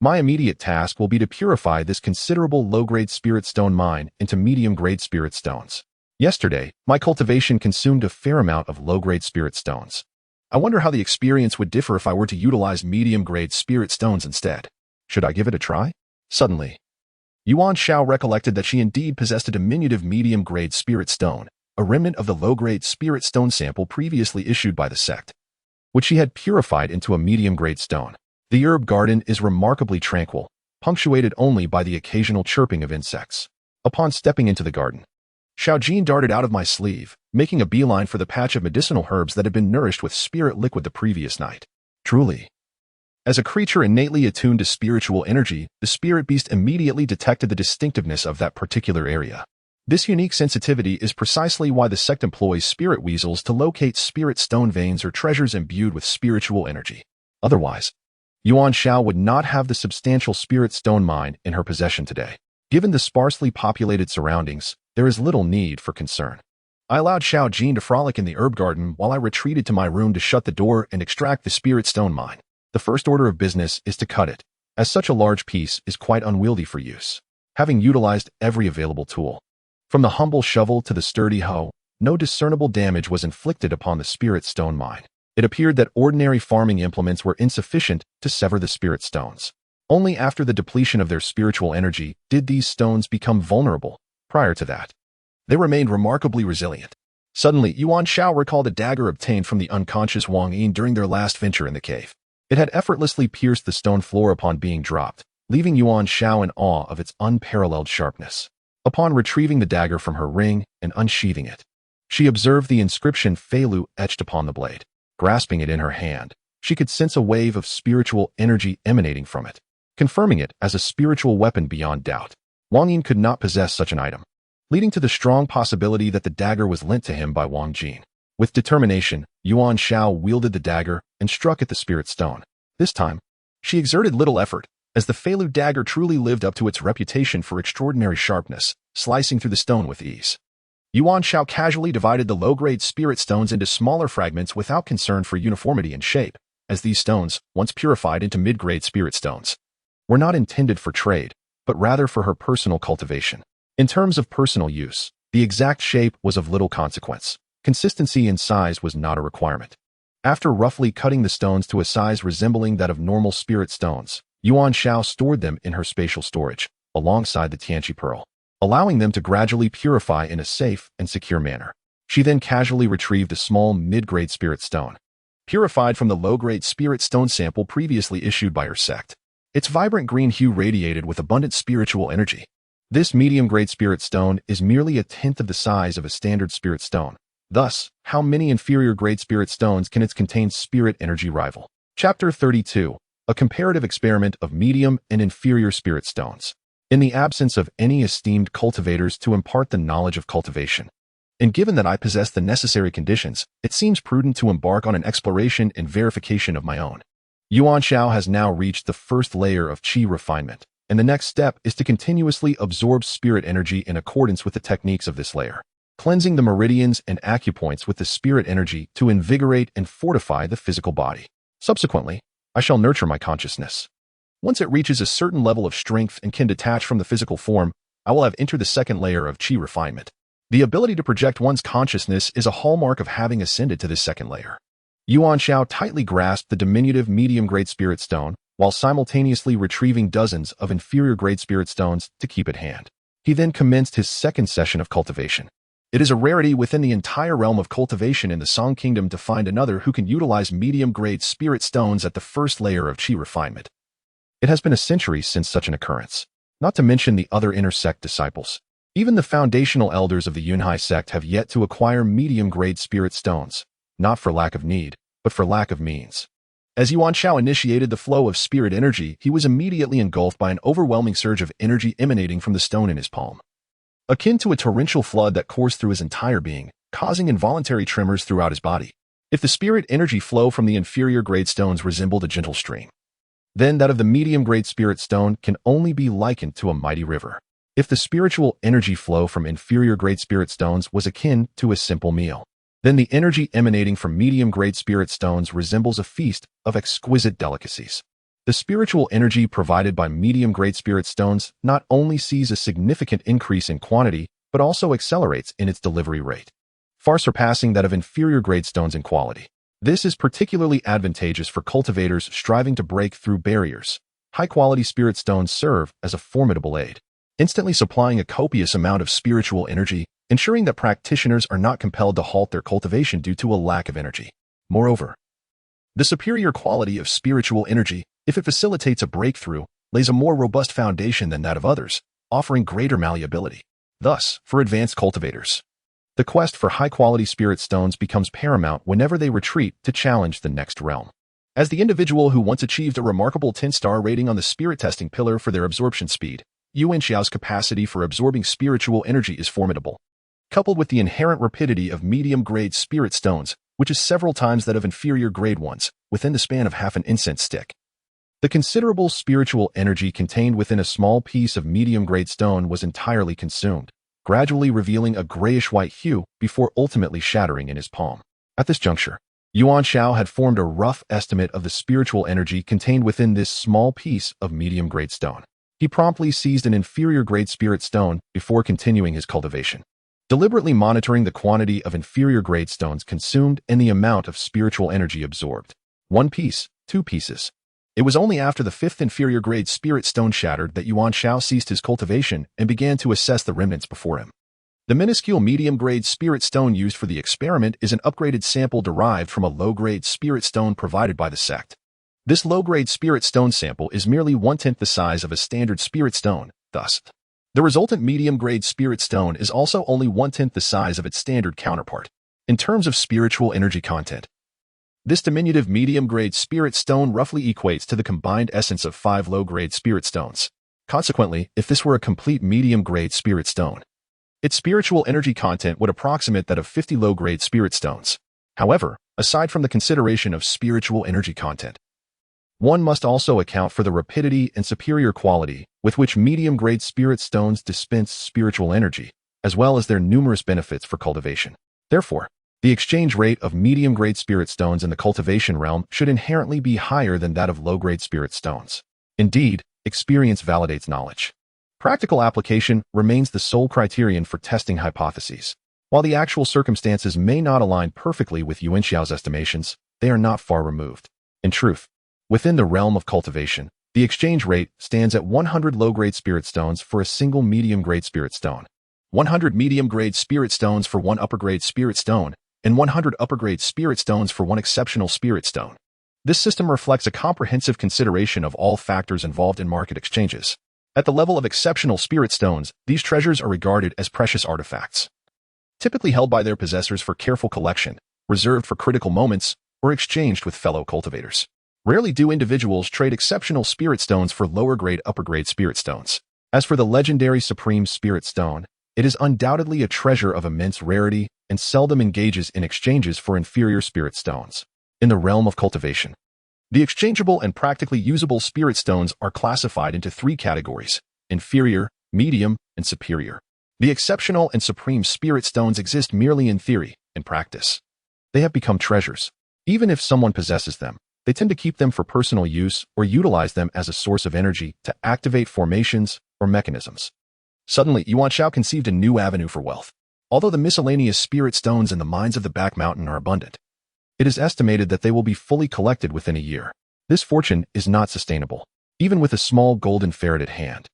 my immediate task will be to purify this considerable low-grade spirit stone mine into medium-grade spirit stones. Yesterday, my cultivation consumed a fair amount of low-grade spirit stones. I wonder how the experience would differ if I were to utilize medium-grade spirit stones instead. Should I give it a try? Suddenly, Yuan Xiao recollected that she indeed possessed a diminutive medium-grade spirit stone, a remnant of the low-grade spirit stone sample previously issued by the sect, which she had purified into a medium-grade stone. The herb garden is remarkably tranquil, punctuated only by the occasional chirping of insects. Upon stepping into the garden, Xiao Jin darted out of my sleeve, making a beeline for the patch of medicinal herbs that had been nourished with spirit liquid the previous night. Truly, as a creature innately attuned to spiritual energy, the spirit beast immediately detected the distinctiveness of that particular area. This unique sensitivity is precisely why the sect employs spirit weasels to locate spirit stone veins or treasures imbued with spiritual energy. Otherwise, Yuan Xiao would not have the substantial spirit stone mine in her possession today. Given the sparsely populated surroundings, there is little need for concern. I allowed Xiao Jin to frolic in the herb garden while I retreated to my room to shut the door and extract the spirit stone mine. The first order of business is to cut it, as such a large piece is quite unwieldy for use. Having utilized every available tool, from the humble shovel to the sturdy hoe, no discernible damage was inflicted upon the spirit stone mine. It appeared that ordinary farming implements were insufficient to sever the spirit stones. Only after the depletion of their spiritual energy did these stones become vulnerable. Prior to that, they remained remarkably resilient. Suddenly, Yuan Xiao recalled a dagger obtained from the unconscious Wang Yin during their last venture in the cave. It had effortlessly pierced the stone floor upon being dropped, leaving Yuan Xiao in awe of its unparalleled sharpness. Upon retrieving the dagger from her ring and unsheathing it, she observed the inscription Feilu etched upon the blade. Grasping it in her hand, she could sense a wave of spiritual energy emanating from it, confirming it as a spiritual weapon beyond doubt. Wang Yin could not possess such an item, leading to the strong possibility that the dagger was lent to him by Wang Jin. With determination, Yuan Xiao wielded the dagger and struck at the spirit stone. This time, she exerted little effort, as the Feilu dagger truly lived up to its reputation for extraordinary sharpness, slicing through the stone with ease. Yuan Xiao casually divided the low-grade spirit stones into smaller fragments without concern for uniformity and shape, as these stones, once purified into mid-grade spirit stones, were not intended for trade, but rather for her personal cultivation. In terms of personal use, the exact shape was of little consequence. Consistency and size was not a requirement. After roughly cutting the stones to a size resembling that of normal spirit stones, Yuan Xiao stored them in her spatial storage, alongside the Tianqi pearl, allowing them to gradually purify in a safe and secure manner. She then casually retrieved a small mid-grade spirit stone, purified from the low-grade spirit stone sample previously issued by her sect. Its vibrant green hue radiated with abundant spiritual energy. This medium-grade spirit stone is merely a tenth of the size of a standard spirit stone. Thus, how many inferior-grade spirit stones can its contained spirit energy rival? Chapter 32. A comparative experiment of medium and inferior spirit stones. In the absence of any esteemed cultivators to impart the knowledge of cultivation, and given that I possess the necessary conditions, it seems prudent to embark on an exploration and verification of my own. Yuan Xiao has now reached the first layer of qi refinement, and the next step is to continuously absorb spirit energy in accordance with the techniques of this layer, cleansing the meridians and acupoints with the spirit energy to invigorate and fortify the physical body. Subsequently, I shall nurture my consciousness. Once it reaches a certain level of strength and can detach from the physical form, I will have entered the second layer of qi refinement. The ability to project one's consciousness is a hallmark of having ascended to this second layer. Yuan Xiao tightly grasped the diminutive medium-grade spirit stone, while simultaneously retrieving dozens of inferior-grade spirit stones to keep at hand. He then commenced his second session of cultivation. It is a rarity within the entire realm of cultivation in the Song Kingdom to find another who can utilize medium-grade spirit stones at the first layer of qi refinement. It has been a century since such an occurrence. not to mention the other inner sect disciples. Even the foundational elders of the Yunhai sect have yet to acquire medium-grade spirit stones, not for lack of need, but for lack of means. As Yuan Xiao initiated the flow of spirit energy, he was immediately engulfed by an overwhelming surge of energy emanating from the stone in his palm. Akin to a torrential flood that coursed through his entire being, causing involuntary tremors throughout his body. If the spirit energy flow from the inferior-grade stones resembled a gentle stream, then that of the medium-grade spirit stone can only be likened to a mighty river. If the spiritual energy flow from inferior-grade spirit stones was akin to a simple meal, then the energy emanating from medium-grade spirit stones resembles a feast of exquisite delicacies. The spiritual energy provided by medium-grade spirit stones not only sees a significant increase in quantity, but also accelerates in its delivery rate, far surpassing that of inferior-grade stones in quality. This is particularly advantageous for cultivators striving to break through barriers. High-quality spirit stones serve as a formidable aid, instantly supplying a copious amount of spiritual energy, ensuring that practitioners are not compelled to halt their cultivation due to a lack of energy. Moreover, the superior quality of spiritual energy, if it facilitates a breakthrough, lays a more robust foundation than that of others, offering greater malleability. Thus, for advanced cultivators, the quest for high-quality spirit stones becomes paramount whenever they retreat to challenge the next realm. As the individual who once achieved a remarkable 10-star rating on the spirit testing pillar for their absorption speed, Yuan Xiao's capacity for absorbing spiritual energy is formidable. Coupled with the inherent rapidity of medium-grade spirit stones, which is several times that of inferior-grade ones, within the span of half an incense stick. The considerable spiritual energy contained within a small piece of medium-grade stone was entirely consumed, gradually revealing a grayish-white hue before ultimately shattering in his palm. At this juncture, Yuan Xiao had formed a rough estimate of the spiritual energy contained within this small piece of medium-grade stone. He promptly seized an inferior-grade spirit stone before continuing his cultivation, deliberately monitoring the quantity of inferior-grade stones consumed and the amount of spiritual energy absorbed. 1 piece, 2 pieces. It was only after the 5th inferior-grade spirit stone shattered that Yuan Xiao ceased his cultivation and began to assess the remnants before him. The minuscule medium-grade spirit stone used for the experiment is an upgraded sample derived from a low-grade spirit stone provided by the sect. This low-grade spirit stone sample is merely 1/10 the size of a standard spirit stone, thus, the resultant medium-grade spirit stone is also only 1/10 the size of its standard counterpart. In terms of spiritual energy content, this diminutive medium-grade spirit stone roughly equates to the combined essence of 5 low-grade spirit stones. Consequently, if this were a complete medium-grade spirit stone, its spiritual energy content would approximate that of 50 low-grade spirit stones. However, aside from the consideration of spiritual energy content, one must also account for the rapidity and superior quality with which medium-grade spirit stones dispense spiritual energy, as well as their numerous benefits for cultivation. Therefore, the exchange rate of medium-grade spirit stones in the cultivation realm should inherently be higher than that of low-grade spirit stones. Indeed, experience validates knowledge. Practical application remains the sole criterion for testing hypotheses. While the actual circumstances may not align perfectly with Yuan Xiao's estimations, they are not far removed. In truth, within the realm of cultivation, the exchange rate stands at 100 low-grade spirit stones for a single medium-grade spirit stone, 100 medium-grade spirit stones for 1 upper-grade spirit stone, and 100 upper-grade spirit stones for 1 exceptional spirit stone. This system reflects a comprehensive consideration of all factors involved in market exchanges. At the level of exceptional spirit stones, these treasures are regarded as precious artifacts, typically held by their possessors for careful collection, reserved for critical moments, or exchanged with fellow cultivators. Rarely do individuals trade exceptional spirit stones for lower-grade upper-grade spirit stones. As for the legendary Supreme Spirit Stone, it is undoubtedly a treasure of immense rarity and seldom engages in exchanges for inferior spirit stones. In the realm of cultivation, the exchangeable and practically usable spirit stones are classified into 3 categories: inferior, medium, and superior. The exceptional and supreme spirit stones exist merely in theory. In practice, they have become treasures. Even if someone possesses them, they tend to keep them for personal use or utilize them as a source of energy to activate formations or mechanisms. Suddenly, Yuan Xiao conceived a new avenue for wealth. Although the miscellaneous spirit stones in the mines of the back mountain are abundant, it is estimated that they will be fully collected within a year. This fortune is not sustainable, even with a small golden ferret at hand.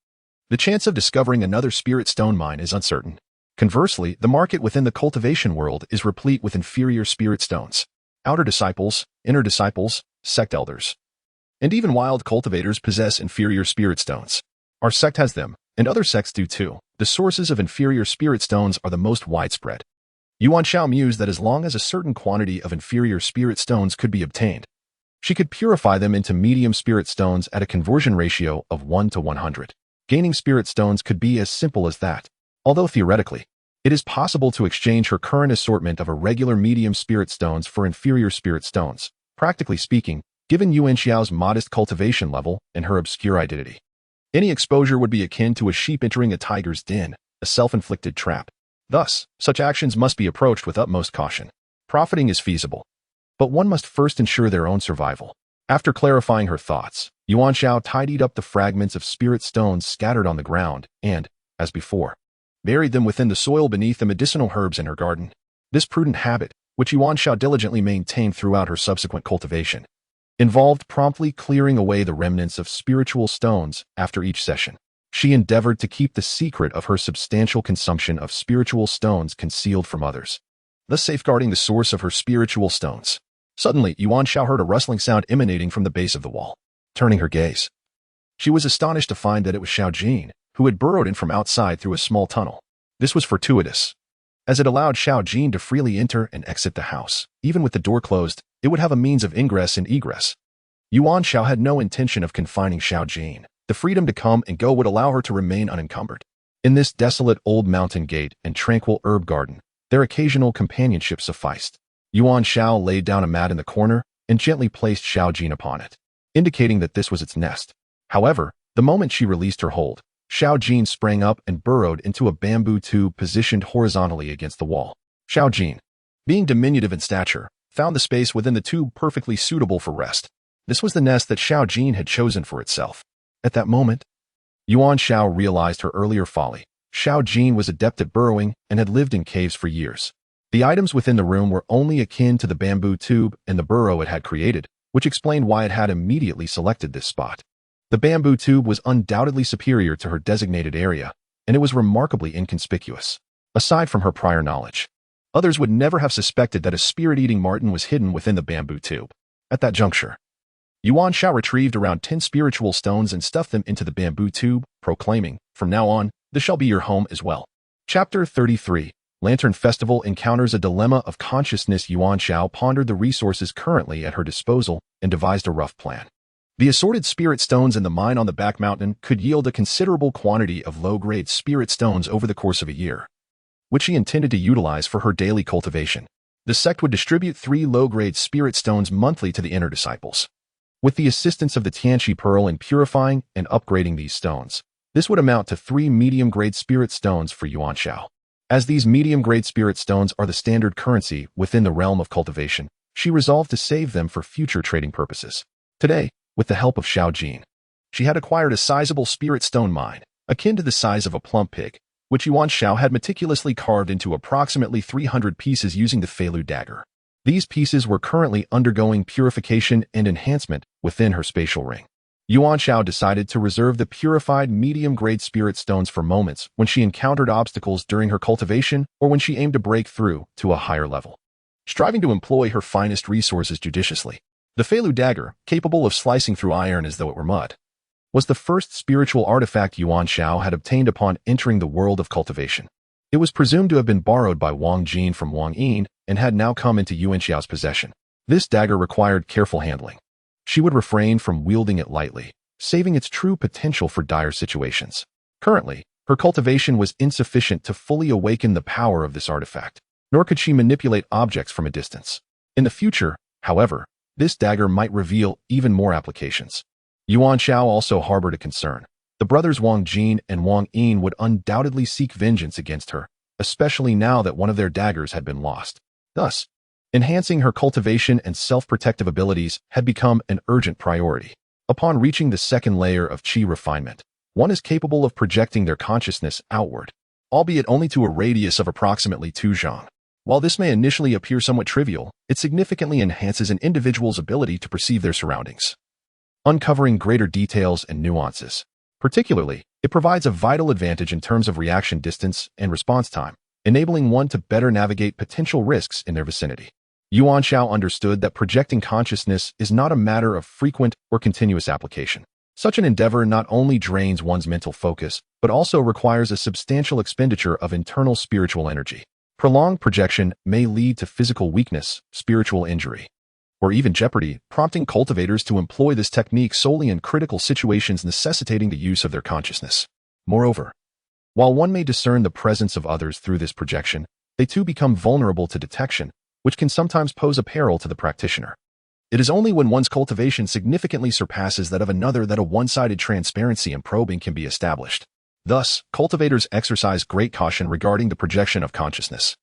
The chance of discovering another spirit stone mine is uncertain. Conversely, the market within the cultivation world is replete with inferior spirit stones. Outer disciples, inner disciples, sect elders, and even wild cultivators possess inferior spirit stones. Our sect has them, and other sects do too. The sources of inferior spirit stones are the most widespread. Yuan Xiao mused that as long as a certain quantity of inferior spirit stones could be obtained, she could purify them into medium spirit stones at a conversion ratio of 1 to 100. Gaining spirit stones could be as simple as that. Although theoretically, it is possible to exchange her current assortment of irregular medium spirit stones for inferior spirit stones. Practically speaking, given Yuan Xiao's modest cultivation level and her obscure identity, any exposure would be akin to a sheep entering a tiger's den, a self-inflicted trap. Thus, such actions must be approached with utmost caution. Profiting is feasible, but one must first ensure their own survival. After clarifying her thoughts, Yuan Xiao tidied up the fragments of spirit stones scattered on the ground and, as before, buried them within the soil beneath the medicinal herbs in her garden. This prudent habit, which Yuan Xiao diligently maintained throughout her subsequent cultivation, involved promptly clearing away the remnants of spiritual stones after each session. She endeavored to keep the secret of her substantial consumption of spiritual stones concealed from others, thus safeguarding the source of her spiritual stones. Suddenly, Yuan Xiao heard a rustling sound emanating from the base of the wall. Turning her gaze, she was astonished to find that it was Xiao Jin, who had burrowed in from outside through a small tunnel. This was fortuitous, as it allowed Xiao Jin to freely enter and exit the house. Even with the door closed, it would have a means of ingress and egress. Yuan Xiao had no intention of confining Xiao Jin. The freedom to come and go would allow her to remain unencumbered. In this desolate old mountain gate and tranquil herb garden, their occasional companionship sufficed. Yuan Xiao laid down a mat in the corner and gently placed Xiao Jin upon it, indicating that this was its nest. However, the moment she released her hold, Xiao Jin sprang up and burrowed into a bamboo tube positioned horizontally against the wall. Xiao Jin, being diminutive in stature, found the space within the tube perfectly suitable for rest. This was the nest that Xiao Jin had chosen for itself. At that moment, Yuan Xiao realized her earlier folly. Xiao Jin was adept at burrowing and had lived in caves for years. The items within the room were only akin to the bamboo tube and the burrow it had created, which explained why it had immediately selected this spot. The bamboo tube was undoubtedly superior to her designated area, and it was remarkably inconspicuous. Aside from her prior knowledge, others would never have suspected that a spirit-eating marten was hidden within the bamboo tube. At that juncture, Yuan Xiao retrieved around 10 spiritual stones and stuffed them into the bamboo tube, proclaiming, "From now on, this shall be your home as well." Chapter 33. Lantern Festival encounters a dilemma of consciousness. Yuan Xiao pondered the resources currently at her disposal and devised a rough plan. The assorted spirit stones in the mine on the back mountain could yield a considerable quantity of low-grade spirit stones over the course of a year, which she intended to utilize for her daily cultivation. The sect would distribute 3 low-grade spirit stones monthly to the inner disciples. With the assistance of the Tianqi Pearl in purifying and upgrading these stones, this would amount to 3 medium-grade spirit stones for Yuan Xiao. As these medium-grade spirit stones are the standard currency within the realm of cultivation, she resolved to save them for future trading purposes. Today, with the help of Xiao Jin, she had acquired a sizable spirit stone mine, akin to the size of a plump pig, which Yuan Xiao had meticulously carved into approximately 300 pieces using the Feilu dagger. These pieces were currently undergoing purification and enhancement within her spatial ring. Yuan Xiao decided to reserve the purified medium-grade spirit stones for moments when she encountered obstacles during her cultivation or when she aimed to break through to a higher level. Striving to employ her finest resources judiciously, the Feilu dagger, capable of slicing through iron as though it were mud, was the first spiritual artifact Yuan Xiao had obtained upon entering the world of cultivation. It was presumed to have been borrowed by Wang Jin from Wang Yin and had now come into Yuan Xiao's possession. This dagger required careful handling. She would refrain from wielding it lightly, saving its true potential for dire situations. Currently, her cultivation was insufficient to fully awaken the power of this artifact, nor could she manipulate objects from a distance. In the future, however, this dagger might reveal even more applications. Yuan Xiao also harbored a concern. The brothers Wang Jin and Wang Yin would undoubtedly seek vengeance against her, especially now that one of their daggers had been lost. Thus, enhancing her cultivation and self-protective abilities had become an urgent priority. Upon reaching the second layer of qi refinement, one is capable of projecting their consciousness outward, albeit only to a radius of approximately 2 zhang. While this may initially appear somewhat trivial, it significantly enhances an individual's ability to perceive their surroundings, uncovering greater details and nuances. Particularly, it provides a vital advantage in terms of reaction distance and response time, enabling one to better navigate potential risks in their vicinity. Yuan Xiao understood that projecting consciousness is not a matter of frequent or continuous application. Such an endeavor not only drains one's mental focus, but also requires a substantial expenditure of internal spiritual energy. Prolonged projection may lead to physical weakness, spiritual injury, or even jeopardy, prompting cultivators to employ this technique solely in critical situations necessitating the use of their consciousness. Moreover, while one may discern the presence of others through this projection, they too become vulnerable to detection, which can sometimes pose a peril to the practitioner. It is only when one's cultivation significantly surpasses that of another that a one-sided transparency and probing can be established. Thus, cultivators exercise great caution regarding the projection of consciousness,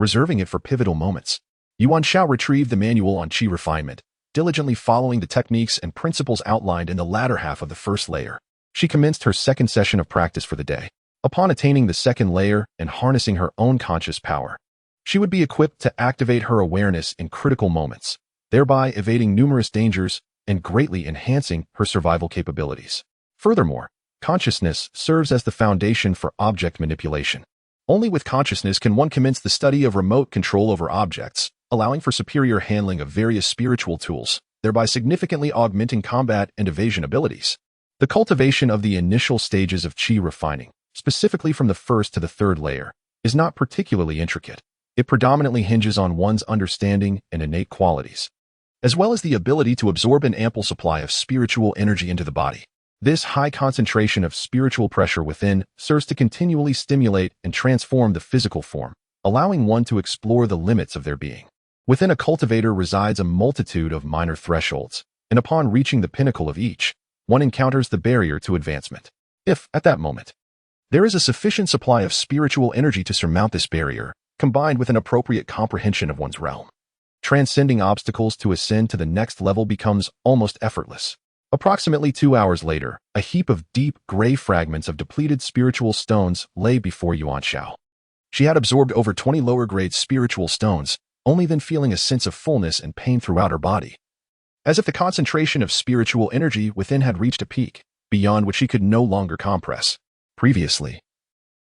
reserving it for pivotal moments. Yuan Xiao retrieved the manual on qi refinement, diligently following the techniques and principles outlined in the latter half of the first layer. She commenced her second session of practice for the day. Upon attaining the second layer and harnessing her own conscious power, she would be equipped to activate her awareness in critical moments, thereby evading numerous dangers and greatly enhancing her survival capabilities. Furthermore, consciousness serves as the foundation for object manipulation. Only with consciousness can one commence the study of remote control over objects, allowing for superior handling of various spiritual tools, thereby significantly augmenting combat and evasion abilities. The cultivation of the initial stages of qi refining, specifically from the first to the third layer, is not particularly intricate. It predominantly hinges on one's understanding and innate qualities, as well as the ability to absorb an ample supply of spiritual energy into the body. This high concentration of spiritual pressure within serves to continually stimulate and transform the physical form, allowing one to explore the limits of their being. Within a cultivator resides a multitude of minor thresholds, and upon reaching the pinnacle of each, one encounters the barrier to advancement. If, at that moment, there is a sufficient supply of spiritual energy to surmount this barrier, combined with an appropriate comprehension of one's realm, transcending obstacles to ascend to the next level becomes almost effortless. Approximately 2 hours later, a heap of deep, gray fragments of depleted spiritual stones lay before Yuan Xiao. She had absorbed over 20 lower-grade spiritual stones, only then feeling a sense of fullness and pain throughout her body, as if the concentration of spiritual energy within had reached a peak, beyond which she could no longer compress. Previously,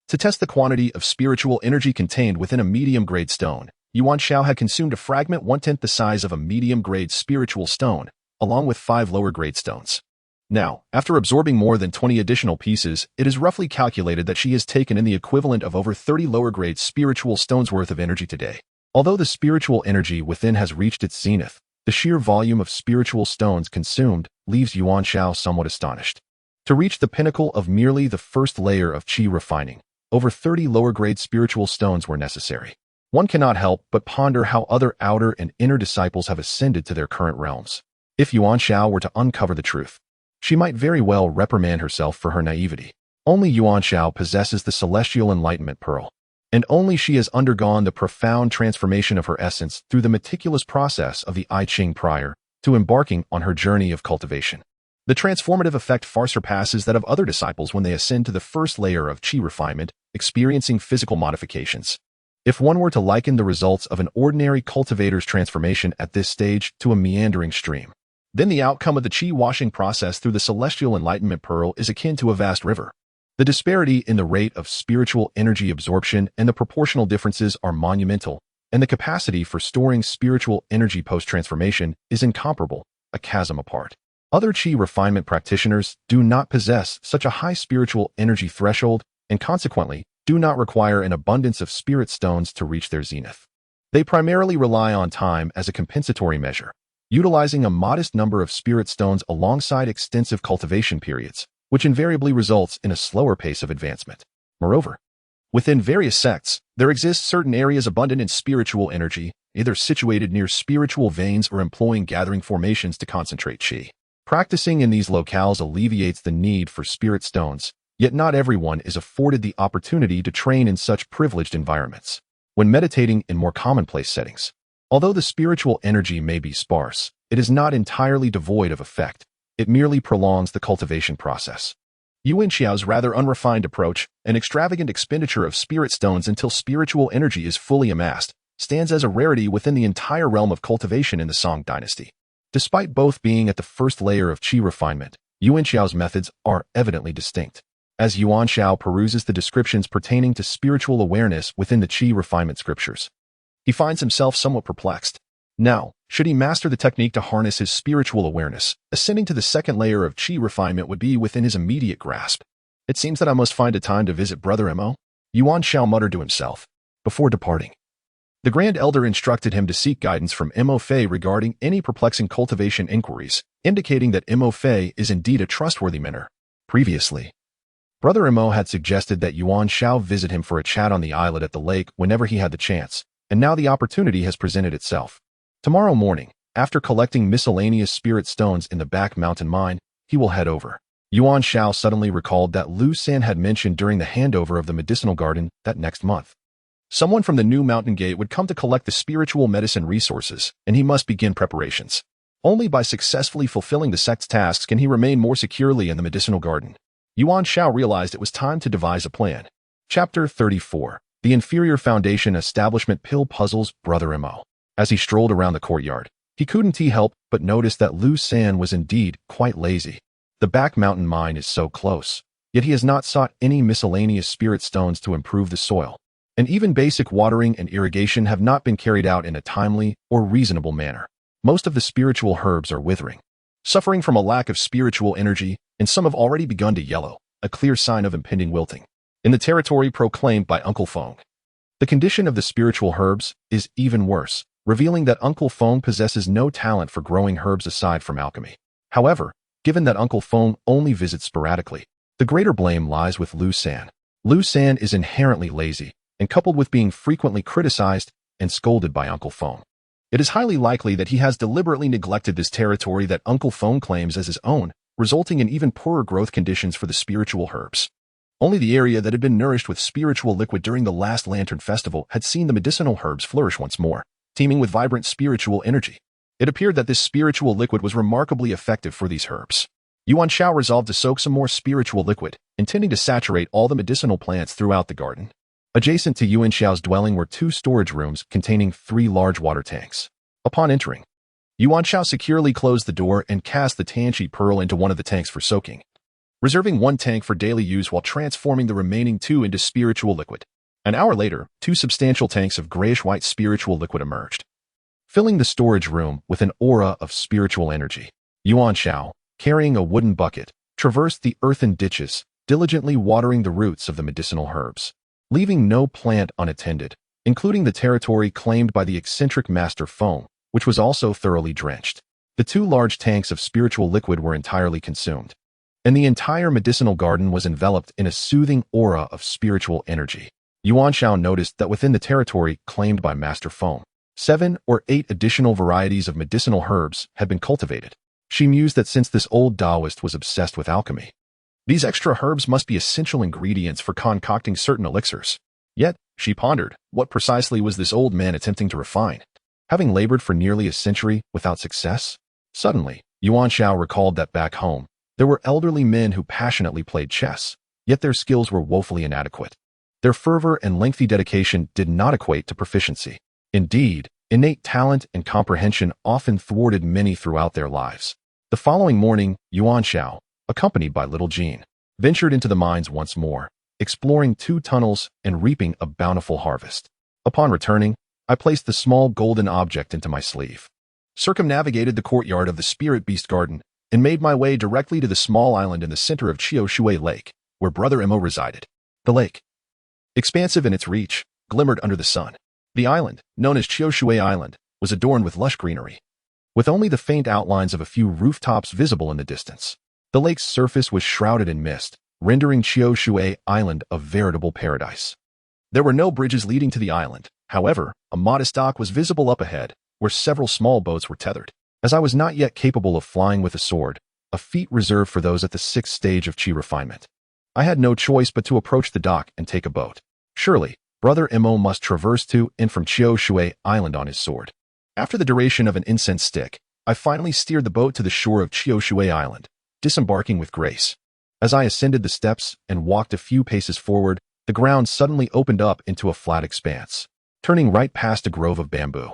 to test the quantity of spiritual energy contained within a medium-grade stone, Yuan Xiao had consumed a fragment 1/10 the size of a medium-grade spiritual stone, along with 5 lower-grade stones. Now, after absorbing more than 20 additional pieces, it is roughly calculated that she has taken in the equivalent of over 30 lower-grade spiritual stones worth of energy today. Although the spiritual energy within has reached its zenith, the sheer volume of spiritual stones consumed leaves Yuan Xiao somewhat astonished. To reach the pinnacle of merely the first layer of qi refining, over 30 lower-grade spiritual stones were necessary. One cannot help but ponder how other outer and inner disciples have ascended to their current realms. If Yuan Xiao were to uncover the truth, she might very well reprimand herself for her naivety. Only Yuan Xiao possesses the celestial enlightenment pearl, and only she has undergone the profound transformation of her essence through the meticulous process of the I Ching prior to embarking on her journey of cultivation. The transformative effect far surpasses that of other disciples when they ascend to the first layer of qi refinement, experiencing physical modifications. If one were to liken the results of an ordinary cultivator's transformation at this stage to a meandering stream, then the outcome of the qi washing process through the celestial enlightenment pearl is akin to a vast river. The disparity in the rate of spiritual energy absorption and the proportional differences are monumental, and the capacity for storing spiritual energy post-transformation is incomparable, a chasm apart. Other qi refinement practitioners do not possess such a high spiritual energy threshold and consequently do not require an abundance of spirit stones to reach their zenith. They primarily rely on time as a compensatory measure, utilizing a modest number of spirit stones alongside extensive cultivation periods, which invariably results in a slower pace of advancement. Moreover, within various sects, there exist certain areas abundant in spiritual energy, either situated near spiritual veins or employing gathering formations to concentrate qi. Practicing in these locales alleviates the need for spirit stones, yet not everyone is afforded the opportunity to train in such privileged environments. When meditating in more commonplace settings, although the spiritual energy may be sparse, it is not entirely devoid of effect. It merely prolongs the cultivation process. Yuan Xiao's rather unrefined approach, an extravagant expenditure of spirit stones until spiritual energy is fully amassed, stands as a rarity within the entire realm of cultivation in the Song dynasty. Despite both being at the first layer of qi refinement, Yuan Xiao's methods are evidently distinct. As Yuan Xiao peruses the descriptions pertaining to spiritual awareness within the qi refinement scriptures, he finds himself somewhat perplexed. Now, should he master the technique to harness his spiritual awareness, ascending to the second layer of chi refinement would be within his immediate grasp. It seems that I must find a time to visit Brother Mo, Yuan Xiao muttered to himself, before departing. The Grand Elder instructed him to seek guidance from Mo Fei regarding any perplexing cultivation inquiries, indicating that Mo Fei is indeed a trustworthy mentor. Previously, Brother Mo had suggested that Yuan Xiao visit him for a chat on the islet at the lake whenever he had the chance, and now the opportunity has presented itself. Tomorrow morning, after collecting miscellaneous spirit stones in the back mountain mine, he will head over. Yuan Xiao suddenly recalled that Lu San had mentioned during the handover of the medicinal garden that next month, someone from the new mountain gate would come to collect the spiritual medicine resources, and he must begin preparations. Only by successfully fulfilling the sect's tasks can he remain more securely in the medicinal garden. Yuan Xiao realized it was time to devise a plan. Chapter 34. The Inferior Foundation Establishment Pill Puzzles Brother Mo. As he strolled around the courtyard, he couldn't help but notice that Lu San was indeed quite lazy. The back mountain mine is so close, yet he has not sought any miscellaneous spirit stones to improve the soil, and even basic watering and irrigation have not been carried out in a timely or reasonable manner. Most of the spiritual herbs are withering, suffering from a lack of spiritual energy, and some have already begun to yellow, a clear sign of impending wilting. In the territory proclaimed by Uncle Feng, the condition of the spiritual herbs is even worse, revealing that Uncle Feng possesses no talent for growing herbs aside from alchemy. However, given that Uncle Feng only visits sporadically, the greater blame lies with Lu San. Lu San is inherently lazy, and coupled with being frequently criticized and scolded by Uncle Feng, it is highly likely that he has deliberately neglected this territory that Uncle Feng claims as his own, resulting in even poorer growth conditions for the spiritual herbs. Only the area that had been nourished with spiritual liquid during the last Lantern Festival had seen the medicinal herbs flourish once more, teeming with vibrant spiritual energy. It appeared that this spiritual liquid was remarkably effective for these herbs. Yuan Xiao resolved to soak some more spiritual liquid, intending to saturate all the medicinal plants throughout the garden. Adjacent to Yuan Xiao's dwelling were 2 storage rooms containing 3 large water tanks. Upon entering, Yuan Xiao securely closed the door and cast the Tanchi pearl into one of the tanks for soaking, reserving 1 tank for daily use while transforming the remaining 2 into spiritual liquid. An hour later, 2 substantial tanks of grayish-white spiritual liquid emerged, filling the storage room with an aura of spiritual energy. Yuan Xiao, carrying a wooden bucket, traversed the earthen ditches, diligently watering the roots of the medicinal herbs, leaving no plant unattended, including the territory claimed by the eccentric Master Feng, which was also thoroughly drenched. The 2 large tanks of spiritual liquid were entirely consumed, and the entire medicinal garden was enveloped in a soothing aura of spiritual energy. Yuan Xiao noticed that within the territory claimed by Master Feng, 7 or 8 additional varieties of medicinal herbs had been cultivated. She mused that since this old Taoist was obsessed with alchemy, these extra herbs must be essential ingredients for concocting certain elixirs. Yet, she pondered, what precisely was this old man attempting to refine? Having labored for nearly a century without success? Suddenly, Yuan Xiao recalled that back home, there were elderly men who passionately played chess, yet their skills were woefully inadequate. Their fervor and lengthy dedication did not equate to proficiency. Indeed, innate talent and comprehension often thwarted many throughout their lives. The following morning, Yuan Xiao, accompanied by little Jean, ventured into the mines once more, exploring 2 tunnels and reaping a bountiful harvest. Upon returning, I placed the small golden object into my sleeve, circumnavigated the courtyard of the Spirit Beast Garden, and made my way directly to the small island in the center of Qiao Shui Lake, where Brother Mo resided. The lake, expansive in its reach, glimmered under the sun. The island, known as Qiao Shui Island, was adorned with lush greenery, with only the faint outlines of a few rooftops visible in the distance. The lake's surface was shrouded in mist, rendering Qiao Shui Island a veritable paradise. There were no bridges leading to the island. However, a modest dock was visible up ahead, where several small boats were tethered. As I was not yet capable of flying with a sword, a feat reserved for those at the 6th stage of chi refinement, I had no choice but to approach the dock and take a boat. Surely, Brother Mo must traverse to and from Qiao Shui Island on his sword. After the duration of an incense stick, I finally steered the boat to the shore of Qiao Shui Island, disembarking with grace. As I ascended the steps and walked a few paces forward, the ground suddenly opened up into a flat expanse, turning right past a grove of bamboo.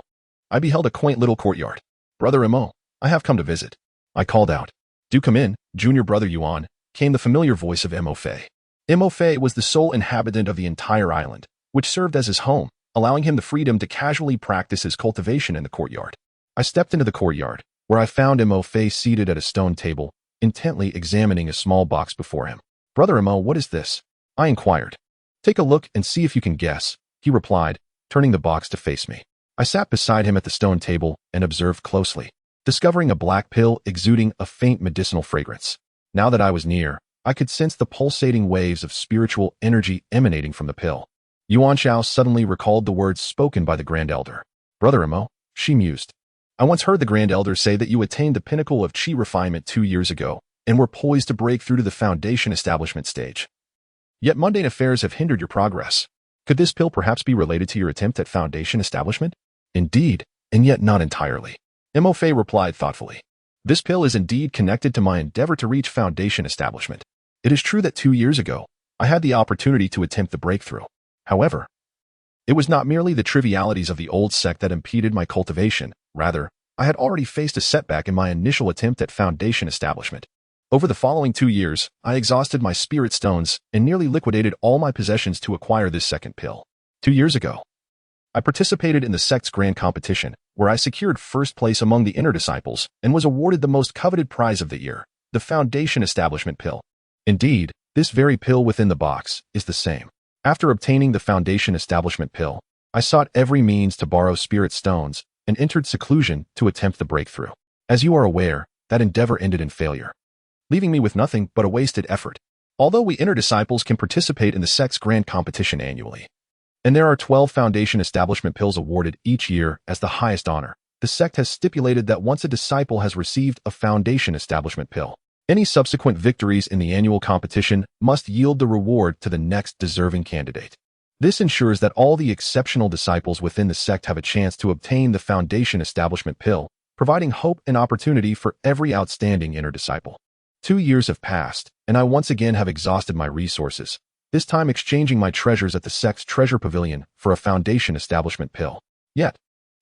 I beheld a quaint little courtyard. Brother Mo, I have come to visit. I called out. Do come in, junior brother Yuan, came the familiar voice of Mo Fei. Mo Fei was the sole inhabitant of the entire island, which served as his home, allowing him the freedom to casually practice his cultivation in the courtyard. I stepped into the courtyard, where I found Mo Fei seated at a stone table, intently examining a small box before him. "Brother Mo, what is this?" I inquired. "Take a look and see if you can guess," he replied, turning the box to face me. I sat beside him at the stone table and observed closely, discovering a black pill exuding a faint medicinal fragrance. Now that I was near, I could sense the pulsating waves of spiritual energy emanating from the pill. Yuan Xiao suddenly recalled the words spoken by the Grand Elder. "Brother Mo," she mused, "I once heard the Grand Elder say that you attained the pinnacle of qi refinement 2 years ago and were poised to break through to the foundation establishment stage. Yet mundane affairs have hindered your progress. Could this pill perhaps be related to your attempt at foundation establishment?" "Indeed, and yet not entirely," Mo Fei replied thoughtfully. "This pill is indeed connected to my endeavor to reach foundation establishment. It is true that 2 years ago, I had the opportunity to attempt the breakthrough. However, it was not merely the trivialities of the old sect that impeded my cultivation. Rather, I had already faced a setback in my initial attempt at foundation establishment. Over the following 2 years, I exhausted my spirit stones and nearly liquidated all my possessions to acquire this second pill. 2 years ago, I participated in the sect's grand competition, where I secured first place among the inner disciples and was awarded the most coveted prize of the year, the foundation establishment pill. Indeed, this very pill within the box is the same. After obtaining the foundation establishment pill, I sought every means to borrow spirit stones and entered seclusion to attempt the breakthrough. As you are aware, that endeavor ended in failure, leaving me with nothing but a wasted effort. Although we inner disciples can participate in the sect's grand competition annually, and there are 12 foundation establishment pills awarded each year as the highest honor, the sect has stipulated that once a disciple has received a foundation establishment pill, any subsequent victories in the annual competition must yield the reward to the next deserving candidate. This ensures that all the exceptional disciples within the sect have a chance to obtain the foundation establishment pill, providing hope and opportunity for every outstanding inner disciple. 2 years have passed, and I once again have exhausted my resources, this time exchanging my treasures at the sect's treasure pavilion for a foundation establishment pill. Yet,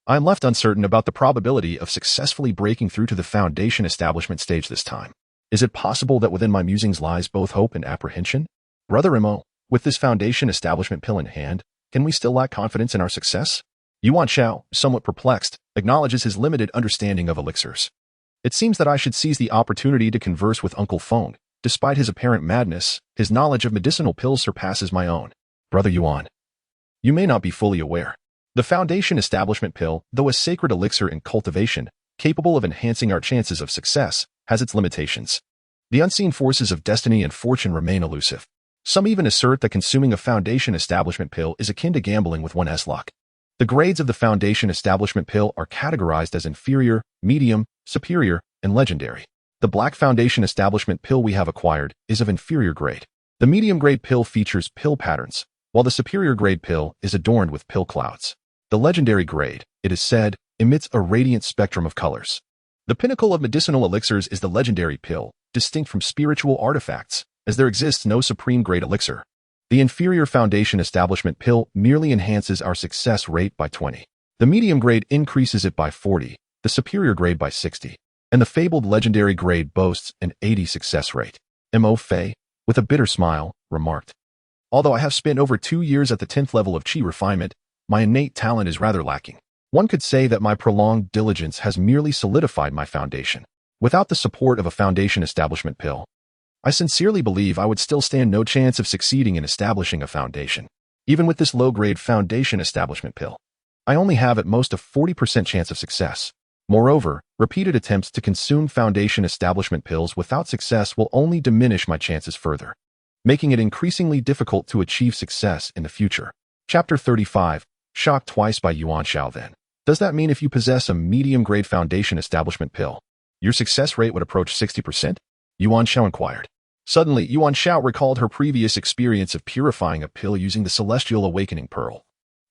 I am left uncertain about the probability of successfully breaking through to the foundation establishment stage this time. Is it possible that within my musings lies both hope and apprehension? Brother Mo, with this foundation establishment pill in hand, can we still lack confidence in our success? Yuan Xiao, somewhat perplexed, acknowledges his limited understanding of elixirs. It seems that I should seize the opportunity to converse with Uncle Feng. Despite his apparent madness, his knowledge of medicinal pills surpasses my own. Brother Yuan, you may not be fully aware. The foundation establishment pill, though a sacred elixir in cultivation, capable of enhancing our chances of success, has its limitations. The unseen forces of destiny and fortune remain elusive. Some even assert that consuming a foundation establishment pill is akin to gambling with one's luck. The grades of the foundation establishment pill are categorized as inferior, medium, superior, and legendary. The black foundation establishment pill we have acquired is of inferior grade. The medium grade pill features pill patterns, while the superior grade pill is adorned with pill clouds. The legendary grade, it is said, emits a radiant spectrum of colors. The pinnacle of medicinal elixirs is the legendary pill, distinct from spiritual artifacts, as there exists no supreme grade elixir. The inferior foundation establishment pill merely enhances our success rate by 20. The medium grade increases it by 40, the superior grade by 60, and the fabled legendary grade boasts an 80 success rate. Mo Fei, with a bitter smile, remarked, "Although I have spent over 2 years at the 10th level of qi refinement, my innate talent is rather lacking. One could say that my prolonged diligence has merely solidified my foundation. Without the support of a foundation establishment pill, I sincerely believe I would still stand no chance of succeeding in establishing a foundation. Even with this low-grade foundation establishment pill, I only have at most a 40% chance of success. Moreover, repeated attempts to consume foundation establishment pills without success will only diminish my chances further, making it increasingly difficult to achieve success in the future." Chapter 35, Shocked Twice by Yuan Xiao. Then, does that mean if you possess a medium-grade foundation establishment pill, your success rate would approach 60%? Yuan Xiao inquired. Suddenly, Yuan Xiao recalled her previous experience of purifying a pill using the Celestial Awakening Pearl,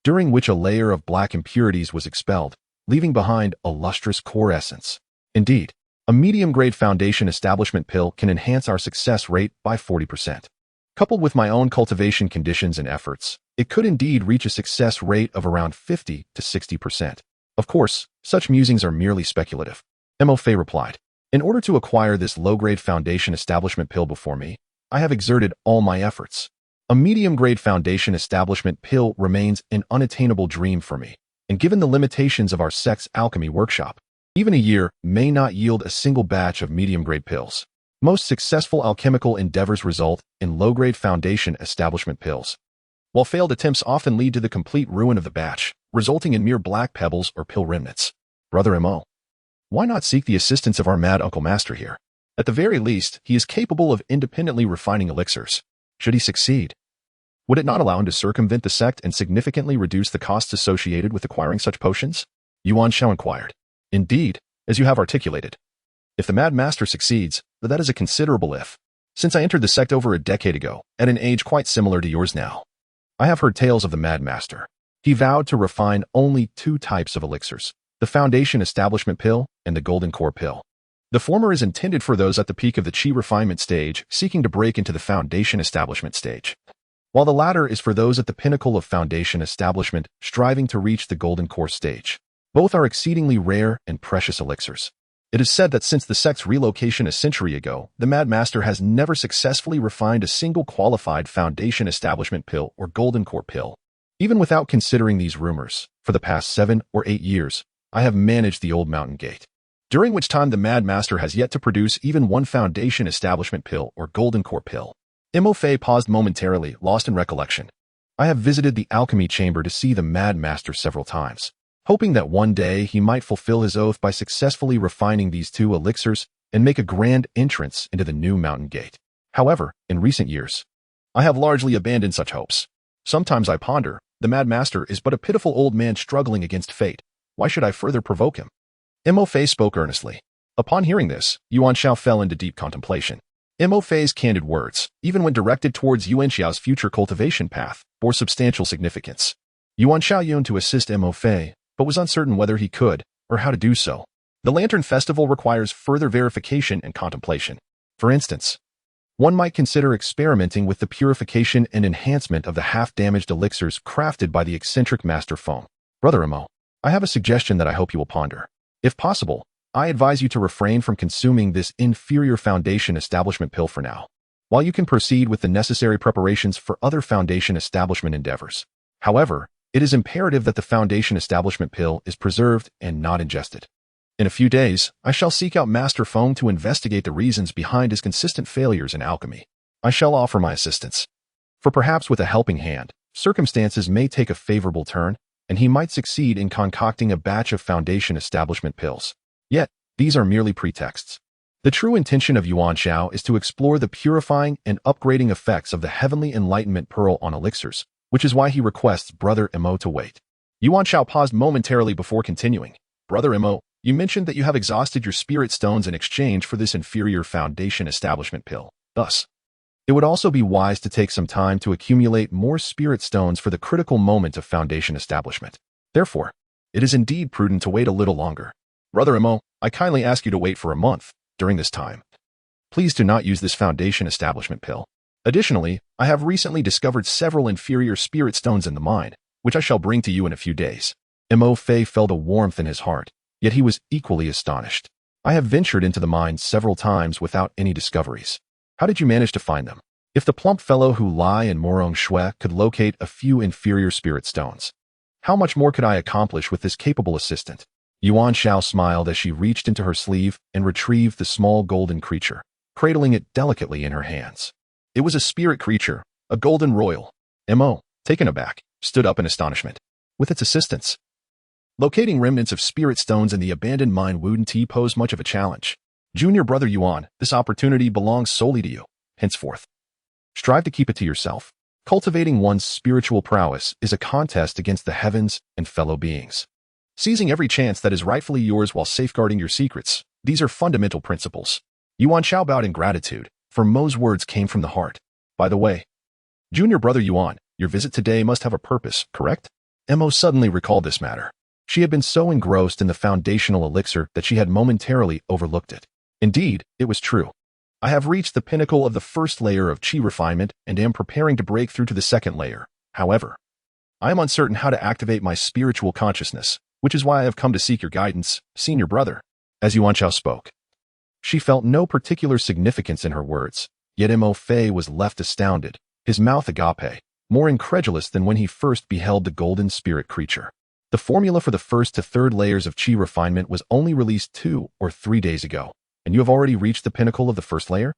during which a layer of black impurities was expelled, leaving behind a lustrous core essence. Indeed, a medium-grade foundation establishment pill can enhance our success rate by 40%. Coupled with my own cultivation conditions and efforts, it could indeed reach a success rate of around 50 to 60%. Of course, such musings are merely speculative. Mo Fei replied. In order to acquire this low-grade foundation establishment pill before me, I have exerted all my efforts. A medium-grade foundation establishment pill remains an unattainable dream for me, and given the limitations of our sect's alchemy workshop, Even a year may not yield a single batch of medium-grade pills. Most successful alchemical endeavors result in low-grade foundation establishment pills, while failed attempts often lead to the complete ruin of the batch, resulting in mere black pebbles or pill remnants. Brother Mo, why not seek the assistance of our mad Uncle Master here? At the very least, he is capable of independently refining elixirs. Should he succeed, would it not allow him to circumvent the sect and significantly reduce the costs associated with acquiring such potions? Yuan Xiao inquired. Indeed, as you have articulated. If the Mad Master succeeds, that is a considerable if. Since I entered the sect over a decade ago, at an age quite similar to yours now, I have heard tales of the Mad Master. He vowed to refine only 2 types of elixirs, the Foundation Establishment Pill and the Golden Core Pill. The former is intended for those at the peak of the Qi refinement stage seeking to break into the Foundation Establishment stage, while the latter is for those at the pinnacle of Foundation Establishment striving to reach the Golden Core stage. Both are exceedingly rare and precious elixirs. It is said that since the sect's relocation a century ago, the Mad Master has never successfully refined a single qualified Foundation Establishment Pill or Golden Core Pill. Even without considering these rumors, for the past 7 or 8 years, I have managed the Old Mountain Gate, during which time the Mad Master has yet to produce even one Foundation Establishment Pill or Golden Core Pill. Mo Fei paused momentarily, lost in recollection. I have visited the alchemy chamber to see the Mad Master several times, hoping that one day he might fulfill his oath by successfully refining these 2 elixirs and make a grand entrance into the new Mountain Gate. However, in recent years, I have largely abandoned such hopes. Sometimes I ponder, the Mad Master is but a pitiful old man struggling against fate. Why should I further provoke him? Mo Fei spoke earnestly. Upon hearing this, Yuan Xiao fell into deep contemplation. Mo Fei's candid words, even when directed towards Yuan Xiao's future cultivation path, bore substantial significance. Yuan Xiao yearned to assist Mo Fei, but was uncertain whether he could, or how to do so. The Lantern Festival requires further verification and contemplation. For instance, one might consider experimenting with the purification and enhancement of the half-damaged elixirs crafted by the eccentric Master Foam. Brother Mo, I have a suggestion that I hope you will ponder. If possible, I advise you to refrain from consuming this inferior Foundation Establishment Pill for now, while you can proceed with the necessary preparations for other Foundation Establishment endeavors. However, it is imperative that the Foundation Establishment Pill is preserved and not ingested. In a few days, I shall seek out Master Foam to investigate the reasons behind his consistent failures in alchemy. I shall offer my assistance. For perhaps with a helping hand, circumstances may take a favorable turn, and he might succeed in concocting a batch of Foundation Establishment pills. Yet, these are merely pretexts. The true intention of Yuan Xiao is to explore the purifying and upgrading effects of the Heavenly Enlightenment Pearl on elixirs, which is why he requests Brother Mo to wait. Yuan Xiao paused momentarily before continuing. Brother Mo, you mentioned that you have exhausted your spirit stones in exchange for this inferior Foundation Establishment Pill. Thus, it would also be wise to take some time to accumulate more spirit stones for the critical moment of Foundation establishment. Therefore, it is indeed prudent to wait a little longer. Brother Mo, I kindly ask you to wait for a month. During this time, please do not use this Foundation Establishment Pill. Additionally, I have recently discovered several inferior spirit stones in the mine, which I shall bring to you in a few days. Mo Fei felt a warmth in his heart, yet he was equally astonished. I have ventured into the mine several times without any discoveries. How did you manage to find them? If the plump fellow who lie in Morong Shui could locate a few inferior spirit stones, how much more could I accomplish with this capable assistant? Yuan Xiao smiled as she reached into her sleeve and retrieved the small golden creature, cradling it delicately in her hands. It was a spirit creature, a golden royal. Mo, taken aback, stood up in astonishment. With its assistance, locating remnants of spirit stones in the abandoned mine wouldn't pose much of a challenge. Junior brother Yuan, this opportunity belongs solely to you. Henceforth, strive to keep it to yourself. Cultivating one's spiritual prowess is a contest against the heavens and fellow beings. Seizing every chance that is rightfully yours while safeguarding your secrets, these are fundamental principles. Yuan Xiao bowed in gratitude, for Mo's words came from the heart. By the way, junior brother Yuan, your visit today must have a purpose, correct? Mo suddenly recalled this matter. She had been so engrossed in the foundational elixir that she had momentarily overlooked it. Indeed, it was true. I have reached the pinnacle of the first layer of Qi refinement and am preparing to break through to the second layer. However, I am uncertain how to activate my spiritual consciousness, which is why I have come to seek your guidance, senior brother. As Yuan Xiao spoke, she felt no particular significance in her words, yet Mo Fei was left astounded, his mouth agape, more incredulous than when he first beheld the golden spirit creature. The formula for the first to third layers of qi refinement was only released 2 or 3 days ago, and you have already reached the pinnacle of the first layer?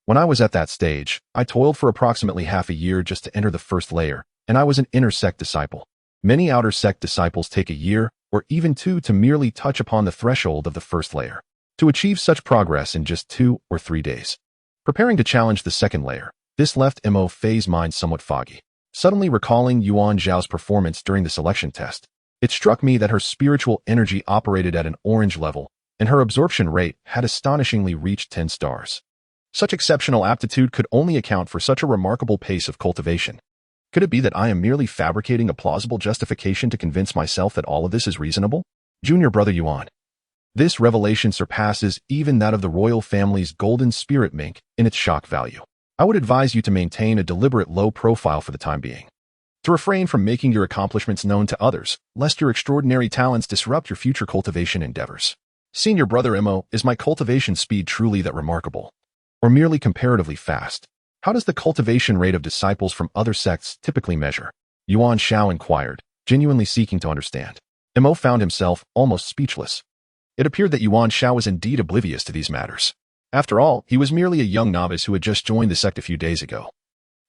When I was at that stage, I toiled for approximately half a year just to enter the first layer, and I was an inner sect disciple. Many outer sect disciples take a year, or even 2 to merely touch upon the threshold of the first layer. To achieve such progress in just 2 or 3 days. Preparing to challenge the second layer, this left Mo Fei's mind somewhat foggy. Suddenly recalling Yuan Xiao's performance during the selection test, it struck me that her spiritual energy operated at an orange level, and her absorption rate had astonishingly reached 10 stars. Such exceptional aptitude could only account for such a remarkable pace of cultivation. Could it be that I am merely fabricating a plausible justification to convince myself that all of this is reasonable? Junior brother Yuan. This revelation surpasses even that of the royal family's golden spirit mink in its shock value. I would advise you to maintain a deliberate low profile for the time being. To refrain from making your accomplishments known to others, lest your extraordinary talents disrupt your future cultivation endeavors. Senior brother Mo, is my cultivation speed truly that remarkable? Or merely comparatively fast? How does the cultivation rate of disciples from other sects typically measure? Yuan Xiao inquired, genuinely seeking to understand. Mo found himself almost speechless. It appeared that Yuan Xiao was indeed oblivious to these matters. After all, he was merely a young novice who had just joined the sect a few days ago.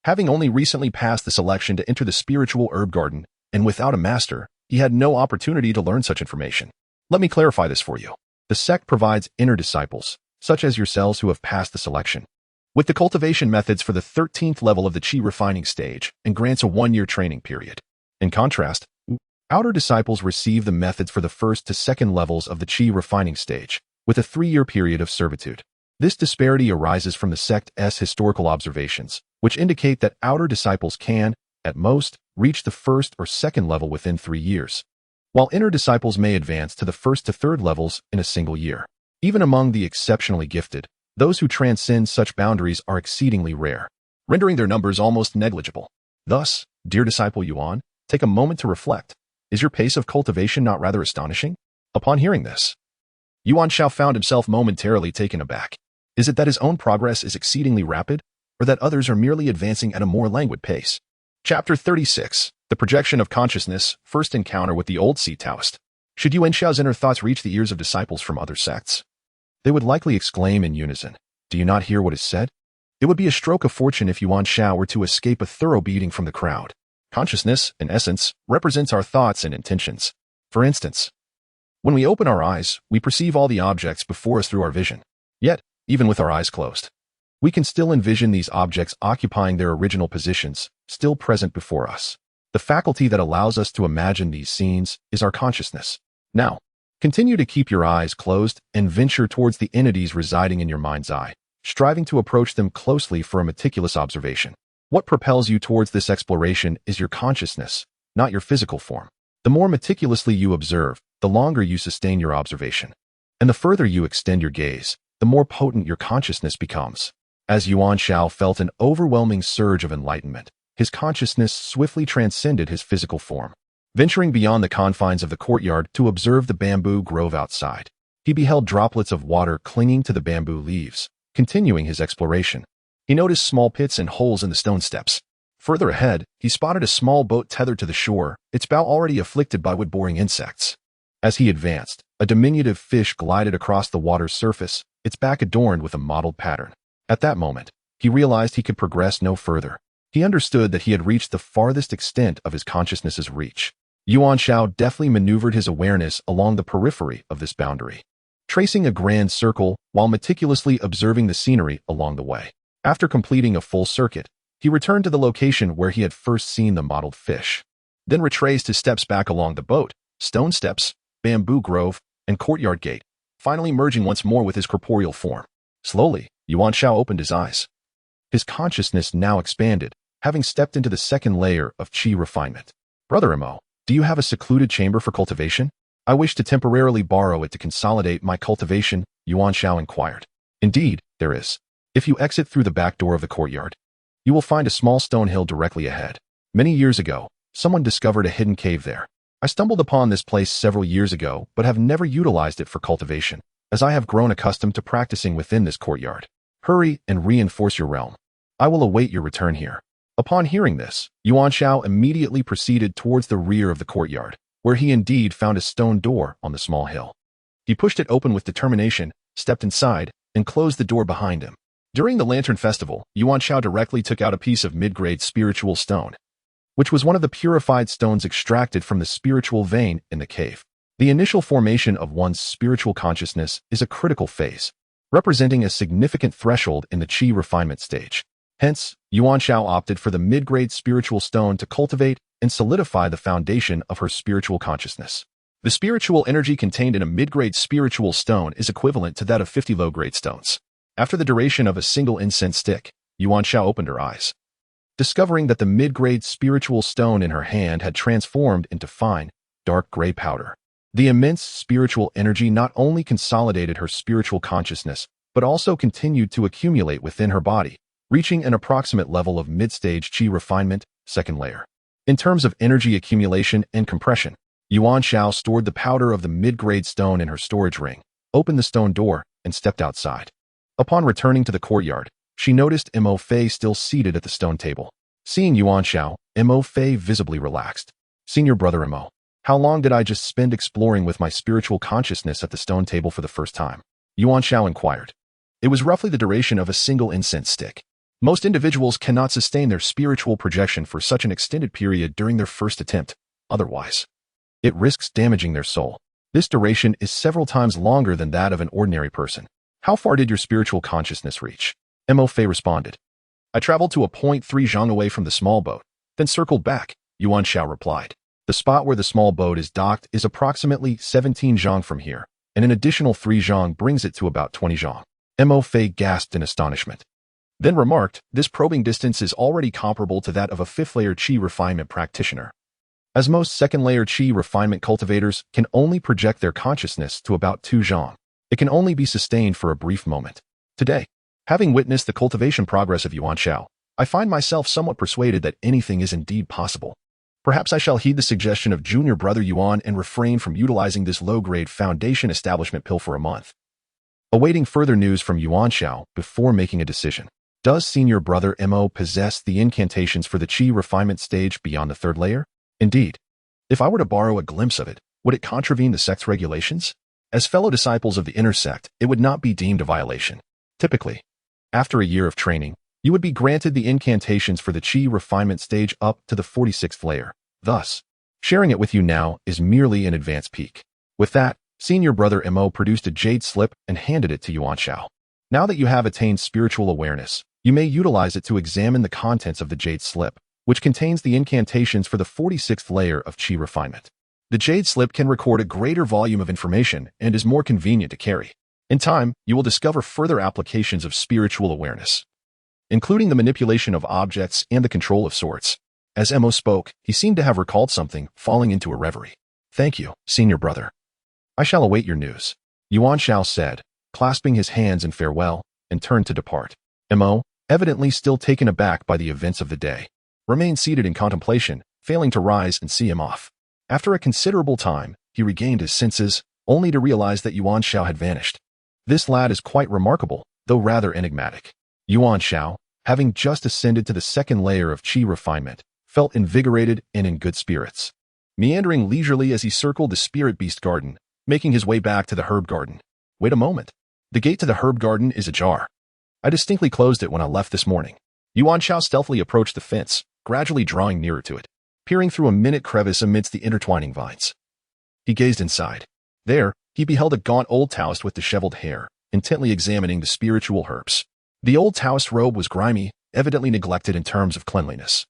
Having only recently passed the selection to enter the spiritual herb garden, and without a master, he had no opportunity to learn such information. Let me clarify this for you. The sect provides inner disciples, such as yourselves who have passed the selection, with the cultivation methods for the 13th level of the qi refining stage, and grants a 1-year training period. In contrast, outer disciples receive the methods for the first to second levels of the qi refining stage, with a 3-year period of servitude. This disparity arises from the sect's historical observations, which indicate that outer disciples can, at most, reach the first or second level within 3 years, while inner disciples may advance to the first to third levels in a single year. Even among the exceptionally gifted, those who transcend such boundaries are exceedingly rare, rendering their numbers almost negligible. Thus, dear disciple Yuan, take a moment to reflect. Is your pace of cultivation not rather astonishing? Upon hearing this, Yuan Xiao found himself momentarily taken aback. Is it that his own progress is exceedingly rapid, or that others are merely advancing at a more languid pace? Chapter 36. The Projection of Consciousness, First Encounter with the Old Sea Taoist. Should Yuan Xiao's inner thoughts reach the ears of disciples from other sects, they would likely exclaim in unison, "Do you not hear what is said?" It would be a stroke of fortune if Yuan Xiao were to escape a thorough beating from the crowd. Consciousness, in essence, represents our thoughts and intentions. For instance, when we open our eyes, we perceive all the objects before us through our vision. Yet, even with our eyes closed, we can still envision these objects occupying their original positions, still present before us. The faculty that allows us to imagine these scenes is our consciousness. Now, continue to keep your eyes closed and venture towards the entities residing in your mind's eye, striving to approach them closely for a meticulous observation. What propels you towards this exploration is your consciousness, not your physical form. The more meticulously you observe, the longer you sustain your observation. And the further you extend your gaze, the more potent your consciousness becomes. As Yuan Xiao felt an overwhelming surge of enlightenment, his consciousness swiftly transcended his physical form. Venturing beyond the confines of the courtyard to observe the bamboo grove outside, he beheld droplets of water clinging to the bamboo leaves. Continuing his exploration, he noticed small pits and holes in the stone steps. Further ahead, he spotted a small boat tethered to the shore, its bow already afflicted by wood-boring insects. As he advanced, a diminutive fish glided across the water's surface, its back adorned with a mottled pattern. At that moment, he realized he could progress no further. He understood that he had reached the farthest extent of his consciousness's reach. Yuan Xiao deftly maneuvered his awareness along the periphery of this boundary, tracing a grand circle while meticulously observing the scenery along the way. After completing a full circuit, he returned to the location where he had first seen the mottled fish, then retraced his steps back along the boat, stone steps, bamboo grove, and courtyard gate, finally merging once more with his corporeal form. Slowly, Yuan Xiao opened his eyes. His consciousness now expanded, having stepped into the second layer of qi refinement. Brother Mo, do you have a secluded chamber for cultivation? I wish to temporarily borrow it to consolidate my cultivation, Yuan Xiao inquired. Indeed, there is. If you exit through the back door of the courtyard, you will find a small stone hill directly ahead. Many years ago, someone discovered a hidden cave there. I stumbled upon this place several years ago, but have never utilized it for cultivation, as I have grown accustomed to practicing within this courtyard. Hurry and reinforce your realm. I will await your return here. Upon hearing this, Yuan Xiao immediately proceeded towards the rear of the courtyard, where he indeed found a stone door on the small hill. He pushed it open with determination, stepped inside, and closed the door behind him. During the Lantern Festival, Yuan Xiao directly took out a piece of mid-grade spiritual stone, which was one of the purified stones extracted from the spiritual vein in the cave. The initial formation of one's spiritual consciousness is a critical phase, representing a significant threshold in the qi refinement stage. Hence, Yuan Xiao opted for the mid-grade spiritual stone to cultivate and solidify the foundation of her spiritual consciousness. The spiritual energy contained in a mid-grade spiritual stone is equivalent to that of 50 low-grade stones. After the duration of a single incense stick, Yuan Xiao opened her eyes, discovering that the mid-grade spiritual stone in her hand had transformed into fine, dark gray powder. The immense spiritual energy not only consolidated her spiritual consciousness, but also continued to accumulate within her body, reaching an approximate level of mid-stage qi refinement, second layer. In terms of energy accumulation and compression, Yuan Xiao stored the powder of the mid-grade stone in her storage ring, opened the stone door, and stepped outside. Upon returning to the courtyard, she noticed Mo Fei still seated at the stone table. Seeing Yuan Xiao, Mo Fei visibly relaxed. "Senior brother Mo, how long did I just spend exploring with my spiritual consciousness at the stone table for the first time?" Yuan Xiao inquired. It was roughly the duration of a single incense stick. Most individuals cannot sustain their spiritual projection for such an extended period during their first attempt. Otherwise, it risks damaging their soul. This duration is several times longer than that of an ordinary person. "How far did your spiritual consciousness reach?" Mo Fei responded. "I traveled to a point 3 zhang away from the small boat, then circled back," Yuan Xiao replied. "The spot where the small boat is docked is approximately 17 zhang from here, and an additional 3 zhang brings it to about 20 zhang." Mo Fei gasped in astonishment, then remarked, "This probing distance is already comparable to that of a 5th-layer qi refinement practitioner. As most 2nd-layer qi refinement cultivators can only project their consciousness to about 2 zhang, it can only be sustained for a brief moment. Today, having witnessed the cultivation progress of Yuan Xiao, I find myself somewhat persuaded that anything is indeed possible. Perhaps I shall heed the suggestion of junior brother Yuan and refrain from utilizing this low-grade foundation establishment pill for a month." Awaiting further news from Yuan Xiao before making a decision. Does senior brother Mo possess the incantations for the qi refinement stage beyond the 3rd layer? Indeed. If I were to borrow a glimpse of it, would it contravene the sect's regulations? As fellow disciples of the inner sect, it would not be deemed a violation. Typically, after a year of training, you would be granted the incantations for the qi refinement stage up to the 46th layer. Thus, sharing it with you now is merely an advance peek. With that, senior brother Mo produced a jade slip and handed it to Yuan Xiao. Now that you have attained spiritual awareness, you may utilize it to examine the contents of the jade slip, which contains the incantations for the 46th layer of qi refinement. The jade slip can record a greater volume of information and is more convenient to carry. In time, you will discover further applications of spiritual awareness, including the manipulation of objects and the control of sorts. As Mo spoke, he seemed to have recalled something, falling into a reverie. "Thank you, senior brother. I shall await your news," Yuan Xiao said, clasping his hands in farewell, and turned to depart. Mo, evidently still taken aback by the events of the day, remained seated in contemplation, failing to rise and see him off. After a considerable time, he regained his senses, only to realize that Yuan Xiao had vanished. This lad is quite remarkable, though rather enigmatic. Yuan Xiao, having just ascended to the 2nd layer of qi refinement, felt invigorated and in good spirits. Meandering leisurely as he circled the spirit beast garden, making his way back to the herb garden. Wait a moment. The gate to the herb garden is ajar. I distinctly closed it when I left this morning. Yuan Xiao stealthily approached the fence, gradually drawing nearer to it, peering through a minute crevice amidst the intertwining vines. He gazed inside. There, he beheld a gaunt old Taoist with disheveled hair, intently examining the spiritual herbs. The old Taoist robe was grimy, evidently neglected in terms of cleanliness,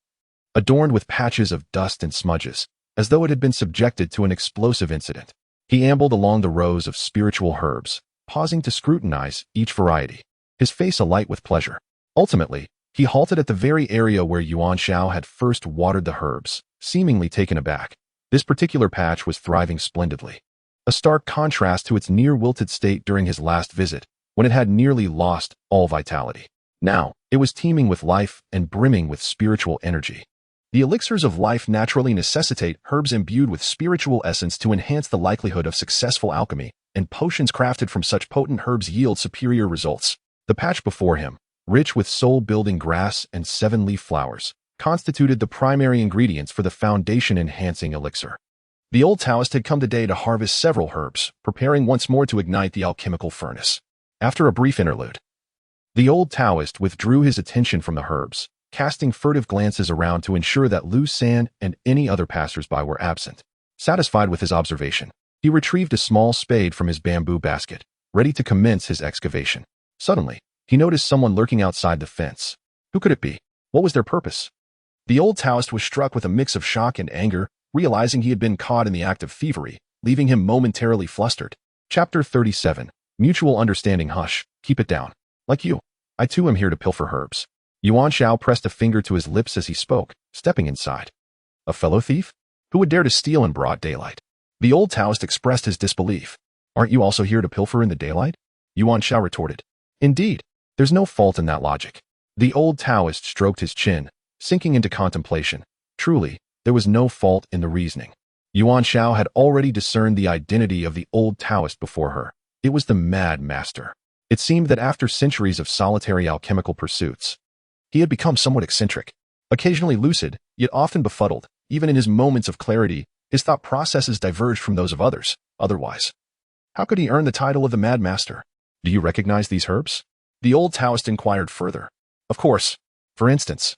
adorned with patches of dust and smudges, as though it had been subjected to an explosive incident. He ambled along the rows of spiritual herbs, pausing to scrutinize each variety, his face alight with pleasure. Ultimately, he halted at the very area where Yuan Xiao had first watered the herbs, seemingly taken aback. This particular patch was thriving splendidly, a stark contrast to its near-wilted state during his last visit, when it had nearly lost all vitality. Now, it was teeming with life and brimming with spiritual energy. The elixirs of life naturally necessitate herbs imbued with spiritual essence to enhance the likelihood of successful alchemy, and potions crafted from such potent herbs yield superior results. The patch before him, rich with soul-building grass and 7-leaf flowers, constituted the primary ingredients for the foundation-enhancing elixir. The old Taoist had come today to harvest several herbs, preparing once more to ignite the alchemical furnace. After a brief interlude, the old Taoist withdrew his attention from the herbs, casting furtive glances around to ensure that Lu San and any other passers-by were absent. Satisfied with his observation, he retrieved a small spade from his bamboo basket, ready to commence his excavation. Suddenly, he noticed someone lurking outside the fence. Who could it be? What was their purpose? The old Taoist was struck with a mix of shock and anger, realizing he had been caught in the act of thievery, leaving him momentarily flustered. Chapter 37. Mutual Understanding. Hush, keep it down. Like you, I too am here to pilfer herbs. Yuan Xiao pressed a finger to his lips as he spoke, stepping inside. A fellow thief? Who would dare to steal in broad daylight? The old Taoist expressed his disbelief. Aren't you also here to pilfer in the daylight? Yuan Xiao retorted. Indeed, there's no fault in that logic. The old Taoist stroked his chin, sinking into contemplation. Truly, there was no fault in the reasoning. Yuan Xiao had already discerned the identity of the old Taoist before her. It was the Mad Master. It seemed that after centuries of solitary alchemical pursuits, he had become somewhat eccentric. Occasionally lucid, yet often befuddled, even in his moments of clarity, his thought processes diverged from those of others. Otherwise, how could he earn the title of the Mad Master? Do you recognize these herbs? The old Taoist inquired further. Of course. For instance,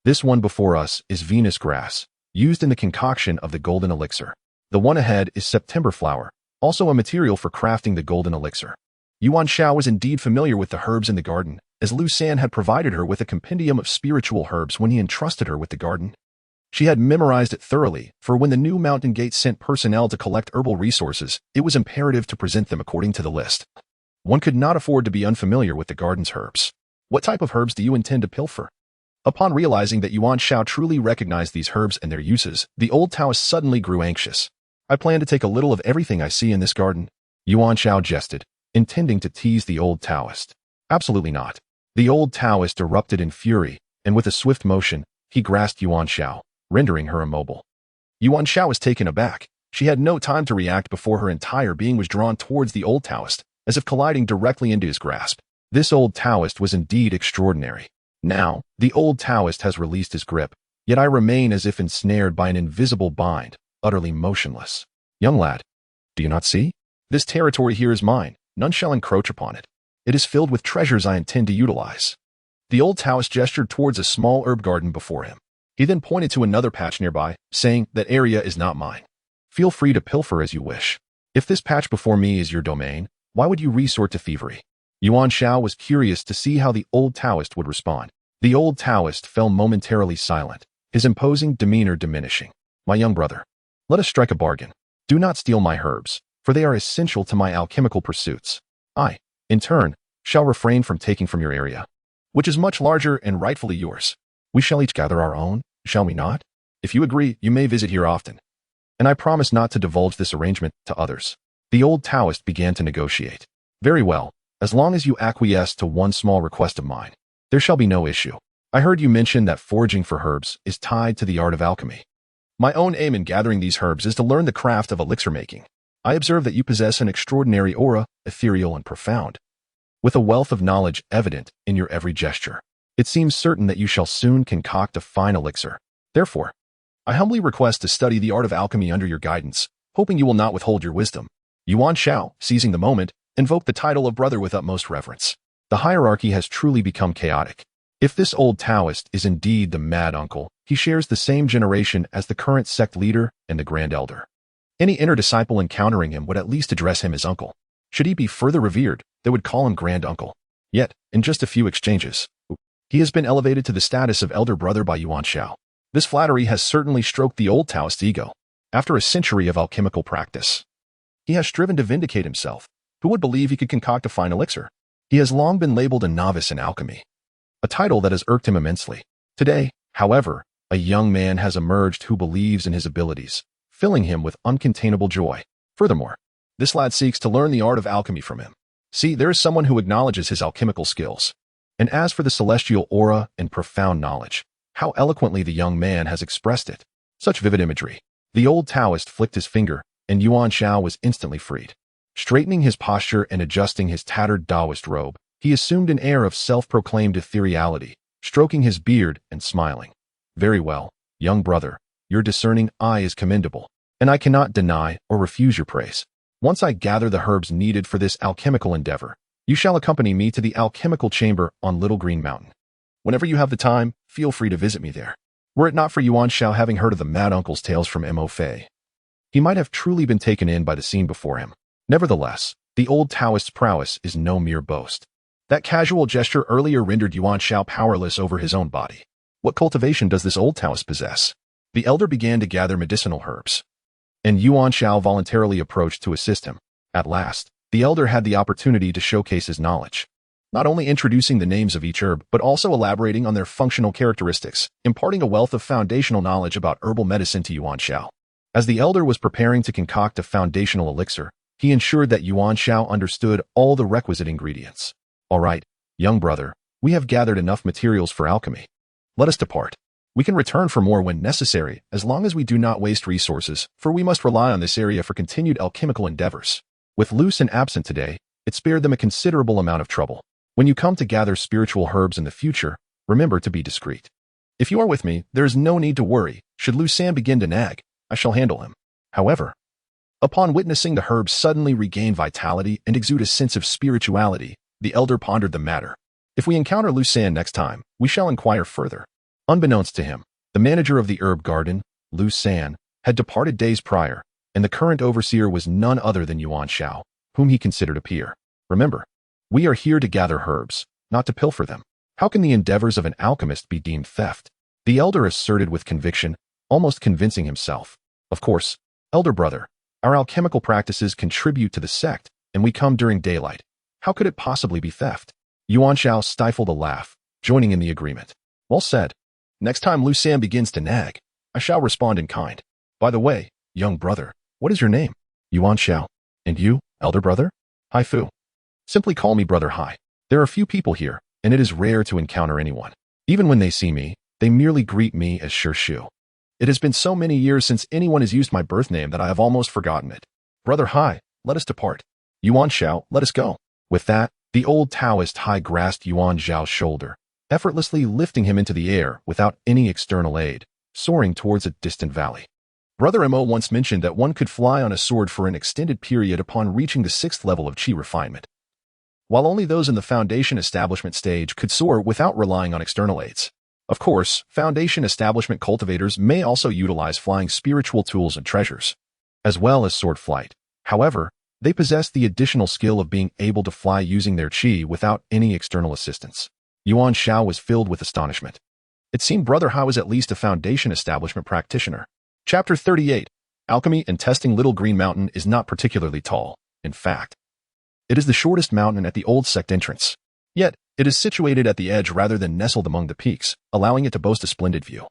this one before us is Venus grass, used in the concoction of the golden elixir. The one ahead is September flower, also a material for crafting the golden elixir. Yuan Xiao was indeed familiar with the herbs in the garden, as Lu San had provided her with a compendium of spiritual herbs when he entrusted her with the garden. She had memorized it thoroughly, for when the new Mountain Gate sent personnel to collect herbal resources, it was imperative to present them according to the list. One could not afford to be unfamiliar with the garden's herbs. What type of herbs do you intend to pilfer? Upon realizing that Yuan Xiao truly recognized these herbs and their uses, the old Taoist suddenly grew anxious. I plan to take a little of everything I see in this garden. Yuan Xiao jested, intending to tease the old Taoist. Absolutely not. The old Taoist erupted in fury, and with a swift motion, he grasped Yuan Xiao, rendering her immobile. Yuan Xiao was taken aback. She had no time to react before her entire being was drawn towards the old Taoist, as if colliding directly into his grasp. This old Taoist was indeed extraordinary. Now, the old Taoist has released his grip, yet I remain as if ensnared by an invisible bind, utterly motionless. Young lad, do you not see? This territory here is mine. None shall encroach upon it. It is filled with treasures I intend to utilize. The old Taoist gestured towards a small herb garden before him. He then pointed to another patch nearby, saying, that area is not mine. Feel free to pilfer as you wish. If this patch before me is your domain, why would you resort to thievery? Yuan Xiao was curious to see how the old Taoist would respond. The old Taoist fell momentarily silent, his imposing demeanor diminishing. My young brother, let us strike a bargain. Do not steal my herbs, for they are essential to my alchemical pursuits. I, in turn, shall refrain from taking from your area, which is much larger and rightfully yours. We shall each gather our own, shall we not? If you agree, you may visit here often. And I promise not to divulge this arrangement to others. The old Taoist began to negotiate. Very well, as long as you acquiesce to one small request of mine, there shall be no issue. I heard you mention that foraging for herbs is tied to the art of alchemy. My own aim in gathering these herbs is to learn the craft of elixir making. I observe that you possess an extraordinary aura, ethereal and profound, with a wealth of knowledge evident in your every gesture. It seems certain that you shall soon concoct a fine elixir. Therefore, I humbly request to study the art of alchemy under your guidance, hoping you will not withhold your wisdom. Yuan Xiao, seizing the moment, invoked the title of brother with utmost reverence. The hierarchy has truly become chaotic. If this old Taoist is indeed the mad uncle, he shares the same generation as the current sect leader and the grand elder. Any inner disciple encountering him would at least address him as uncle. Should he be further revered, they would call him grand uncle. Yet, in just a few exchanges, he has been elevated to the status of elder brother by Yuan Xiao. This flattery has certainly stroked the old Taoist's ego. After a century of alchemical practice, he has striven to vindicate himself. Who would believe he could concoct a fine elixir? He has long been labeled a novice in alchemy, a title that has irked him immensely. Today, however, a young man has emerged who believes in his abilities, filling him with uncontainable joy. Furthermore, this lad seeks to learn the art of alchemy from him. See, there is someone who acknowledges his alchemical skills. And as for the celestial aura and profound knowledge, how eloquently the young man has expressed it. Such vivid imagery. The old Taoist flicked his finger, and Yuan Xiao was instantly freed. Straightening his posture and adjusting his tattered Taoist robe, he assumed an air of self-proclaimed ethereality, stroking his beard and smiling. Very well, young brother, your discerning eye is commendable. and I cannot deny or refuse your praise. Once I gather the herbs needed for this alchemical endeavor, you shall accompany me to the alchemical chamber on Little Green Mountain. Whenever you have the time, feel free to visit me there. Were it not for Yuan Xiao having heard of the Mad Uncle's tales from Mo Fei, he might have truly been taken in by the scene before him. Nevertheless, the old Taoist's prowess is no mere boast. That casual gesture earlier rendered Yuan Xiao powerless over his own body. What cultivation does this old Taoist possess? The elder began to gather medicinal herbs, and Yuan Xiao voluntarily approached to assist him. At last, the elder had the opportunity to showcase his knowledge, not only introducing the names of each herb, but also elaborating on their functional characteristics, imparting a wealth of foundational knowledge about herbal medicine to Yuan Xiao. As the elder was preparing to concoct a foundational elixir, he ensured that Yuan Xiao understood all the requisite ingredients. All right, young brother, we have gathered enough materials for alchemy. Let us depart. We can return for more when necessary, as long as we do not waste resources, for we must rely on this area for continued alchemical endeavors. With Luce and absent today, it spared them a considerable amount of trouble. When you come to gather spiritual herbs in the future, remember to be discreet. If you are with me, there is no need to worry. Should Lucien begin to nag, I shall handle him. However, upon witnessing the herbs suddenly regain vitality and exude a sense of spirituality, the elder pondered the matter. If we encounter Lucien next time, we shall inquire further. Unbeknownst to him, the manager of the herb garden, Lucien, had departed days prior, and the current overseer was none other than Yuan Xiao, whom he considered a peer. Remember, we are here to gather herbs, not to pilfer them. How can the endeavors of an alchemist be deemed theft? The elder asserted with conviction, almost convincing himself. Of course, elder brother, our alchemical practices contribute to the sect, and we come during daylight. How could it possibly be theft? Yuan Xiao stifled a laugh, joining in the agreement. Well said. Next time Lucien begins to nag, I shall respond in kind. By the way, young brother, what is your name? Yuan Xiao. And you, elder brother? Hai Fu. Simply call me Brother Hai. There are few people here, and it is rare to encounter anyone. Even when they see me, they merely greet me as Shi Shu. It has been so many years since anyone has used my birth name that I have almost forgotten it. Brother Hai, let us depart. Yuan Xiao, let us go. With that, the old Taoist Hai grasped Yuan Xiao's shoulder, effortlessly lifting him into the air without any external aid, soaring towards a distant valley. Brother Mo once mentioned that one could fly on a sword for an extended period upon reaching the 6th level of qi refinement, while only those in the foundation establishment stage could soar without relying on external aids. Of course, foundation establishment cultivators may also utilize flying spiritual tools and treasures, as well as sword flight. However, they possess the additional skill of being able to fly using their qi without any external assistance. Yuan Xiao was filled with astonishment. It seemed Brother Hai was at least a foundation establishment practitioner. Chapter 38. Alchemy and testing. Little Green Mountain is not particularly tall. In fact, it is the shortest mountain at the old sect entrance. Yet, it is situated at the edge rather than nestled among the peaks, allowing it to boast a splendid view.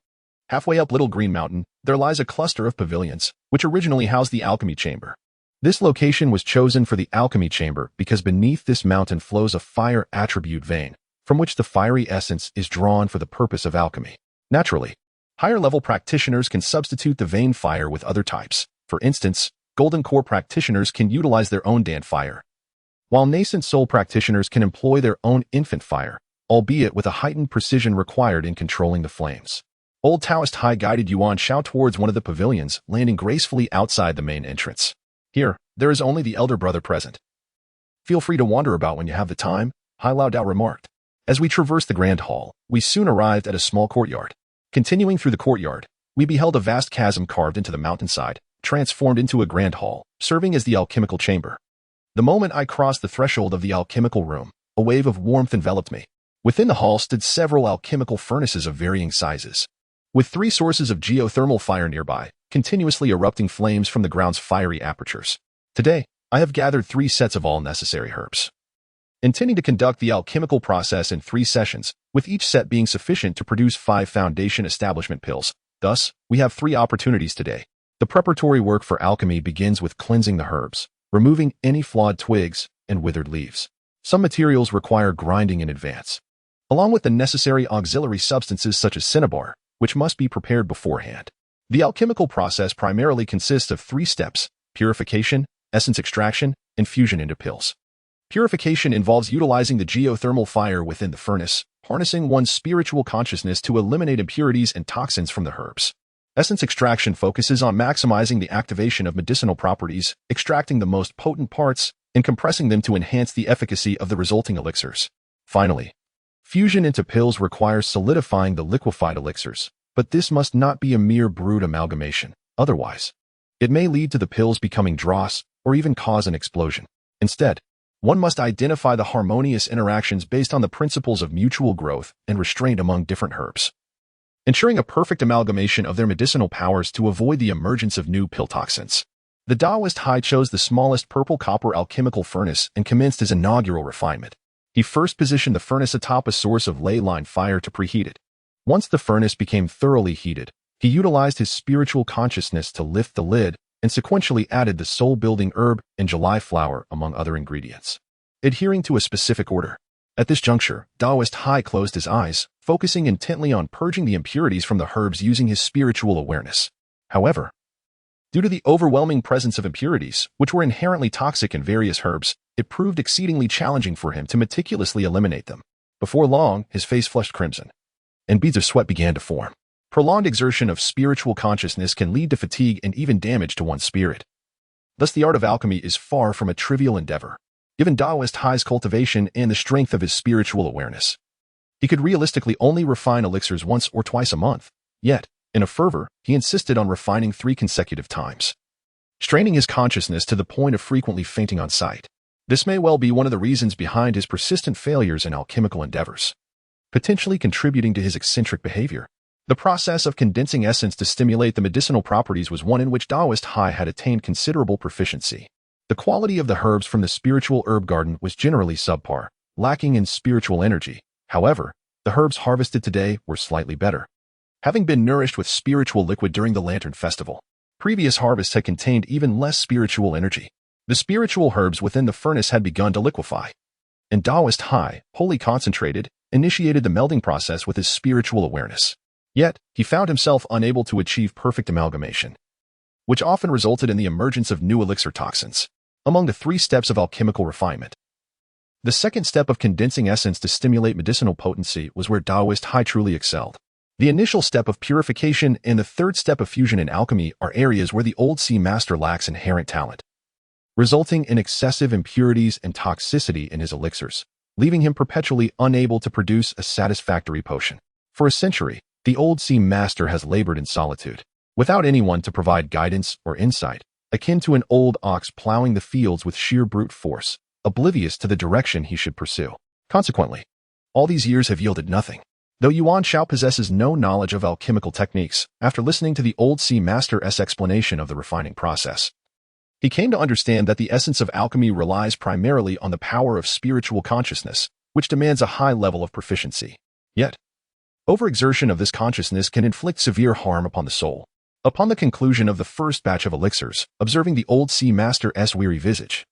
Halfway up Little Green Mountain, there lies a cluster of pavilions, which originally housed the alchemy chamber. This location was chosen for the alchemy chamber because beneath this mountain flows a fire attribute vein, from which the fiery essence is drawn for the purpose of alchemy. Naturally, higher-level practitioners can substitute the vein fire with other types. For instance, Golden Core practitioners can utilize their own Dan fire, while nascent soul practitioners can employ their own infant fire, albeit with a heightened precision required in controlling the flames. Old Taoist Hai guided Yuan Xiao towards one of the pavilions, landing gracefully outside the main entrance. Here, there is only the elder brother present. Feel free to wander about when you have the time, Hai Lao Dao remarked. As we traversed the grand hall, we soon arrived at a small courtyard. Continuing through the courtyard, we beheld a vast chasm carved into the mountainside, transformed into a grand hall, serving as the alchemical chamber. The moment I crossed the threshold of the alchemical room, a wave of warmth enveloped me. Within the hall stood several alchemical furnaces of varying sizes, with 3 sources of geothermal fire nearby, continuously erupting flames from the ground's fiery apertures. Today, I have gathered 3 sets of all necessary herbs, intending to conduct the alchemical process in 3 sessions, with each set being sufficient to produce 5 foundation establishment pills. Thus, we have 3 opportunities today. The preparatory work for alchemy begins with cleansing the herbs, removing any flawed twigs and withered leaves. Some materials require grinding in advance, along with the necessary auxiliary substances such as cinnabar, which must be prepared beforehand. The alchemical process primarily consists of 3 steps: purification, essence extraction, and fusion into pills. Purification involves utilizing the geothermal fire within the furnace, harnessing one's spiritual consciousness to eliminate impurities and toxins from the herbs. Essence extraction focuses on maximizing the activation of medicinal properties, extracting the most potent parts, and compressing them to enhance the efficacy of the resulting elixirs. Finally, fusion into pills requires solidifying the liquefied elixirs, but this must not be a mere brute amalgamation. Otherwise, it may lead to the pills becoming dross or even cause an explosion. Instead, one must identify the harmonious interactions based on the principles of mutual growth and restraint among different herbs, ensuring a perfect amalgamation of their medicinal powers to avoid the emergence of new pill toxins. The Taoist Hai chose the smallest purple-copper alchemical furnace and commenced his inaugural refinement. He first positioned the furnace atop a source of ley-line fire to preheat it. Once the furnace became thoroughly heated, he utilized his spiritual consciousness to lift the lid and sequentially added the soul-building herb and July flower among other ingredients, adhering to a specific order. At this juncture, Taoist Hai closed his eyes, focusing intently on purging the impurities from the herbs using his spiritual awareness. However, due to the overwhelming presence of impurities, which were inherently toxic in various herbs, it proved exceedingly challenging for him to meticulously eliminate them. Before long, his face flushed crimson, and beads of sweat began to form. Prolonged exertion of spiritual consciousness can lead to fatigue and even damage to one's spirit. Thus, the art of alchemy is far from a trivial endeavor. Given Taoist Hai's cultivation and the strength of his spiritual awareness, he could realistically only refine elixirs once or twice a month. Yet, in a fervor, he insisted on refining 3 consecutive times, straining his consciousness to the point of frequently fainting on sight. This may well be one of the reasons behind his persistent failures in alchemical endeavors, potentially contributing to his eccentric behavior. The process of condensing essence to stimulate the medicinal properties was one in which Taoist Hai had attained considerable proficiency. The quality of the herbs from the spiritual herb garden was generally subpar, lacking in spiritual energy. However, the herbs harvested today were slightly better, having been nourished with spiritual liquid during the Lantern Festival. Previous harvests had contained even less spiritual energy. The spiritual herbs within the furnace had begun to liquefy, and Taoist Hai, wholly concentrated, initiated the melding process with his spiritual awareness. Yet, he found himself unable to achieve perfect amalgamation, which often resulted in the emergence of new elixir toxins. Among the 3 steps of alchemical refinement, the second step of condensing essence to stimulate medicinal potency was where Taoist Hai truly excelled. The initial step of purification and the third step of fusion in alchemy are areas where the old sea master lacks inherent talent, resulting in excessive impurities and toxicity in his elixirs, leaving him perpetually unable to produce a satisfactory potion. For a century, the old sea master has labored in solitude, without anyone to provide guidance or insight, akin to an old ox plowing the fields with sheer brute force, oblivious to the direction he should pursue. Consequently, all these years have yielded nothing. Though Yuan Xiao possesses no knowledge of alchemical techniques, after listening to the old sea master's explanation of the refining process, he came to understand that the essence of alchemy relies primarily on the power of spiritual consciousness, which demands a high level of proficiency. Yet, overexertion of this consciousness can inflict severe harm upon the soul. Upon the conclusion of the first batch of elixirs, observing the old sea master's weary visage,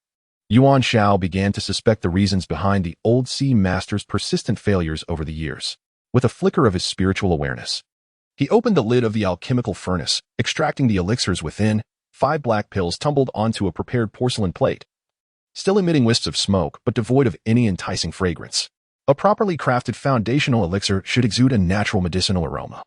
Yuan Xiao began to suspect the reasons behind the old sea master's persistent failures over the years. With a flicker of his spiritual awareness, he opened the lid of the alchemical furnace, extracting the elixirs within. 5 black pills tumbled onto a prepared porcelain plate, still emitting wisps of smoke but devoid of any enticing fragrance. A properly crafted foundational elixir should exude a natural medicinal aroma.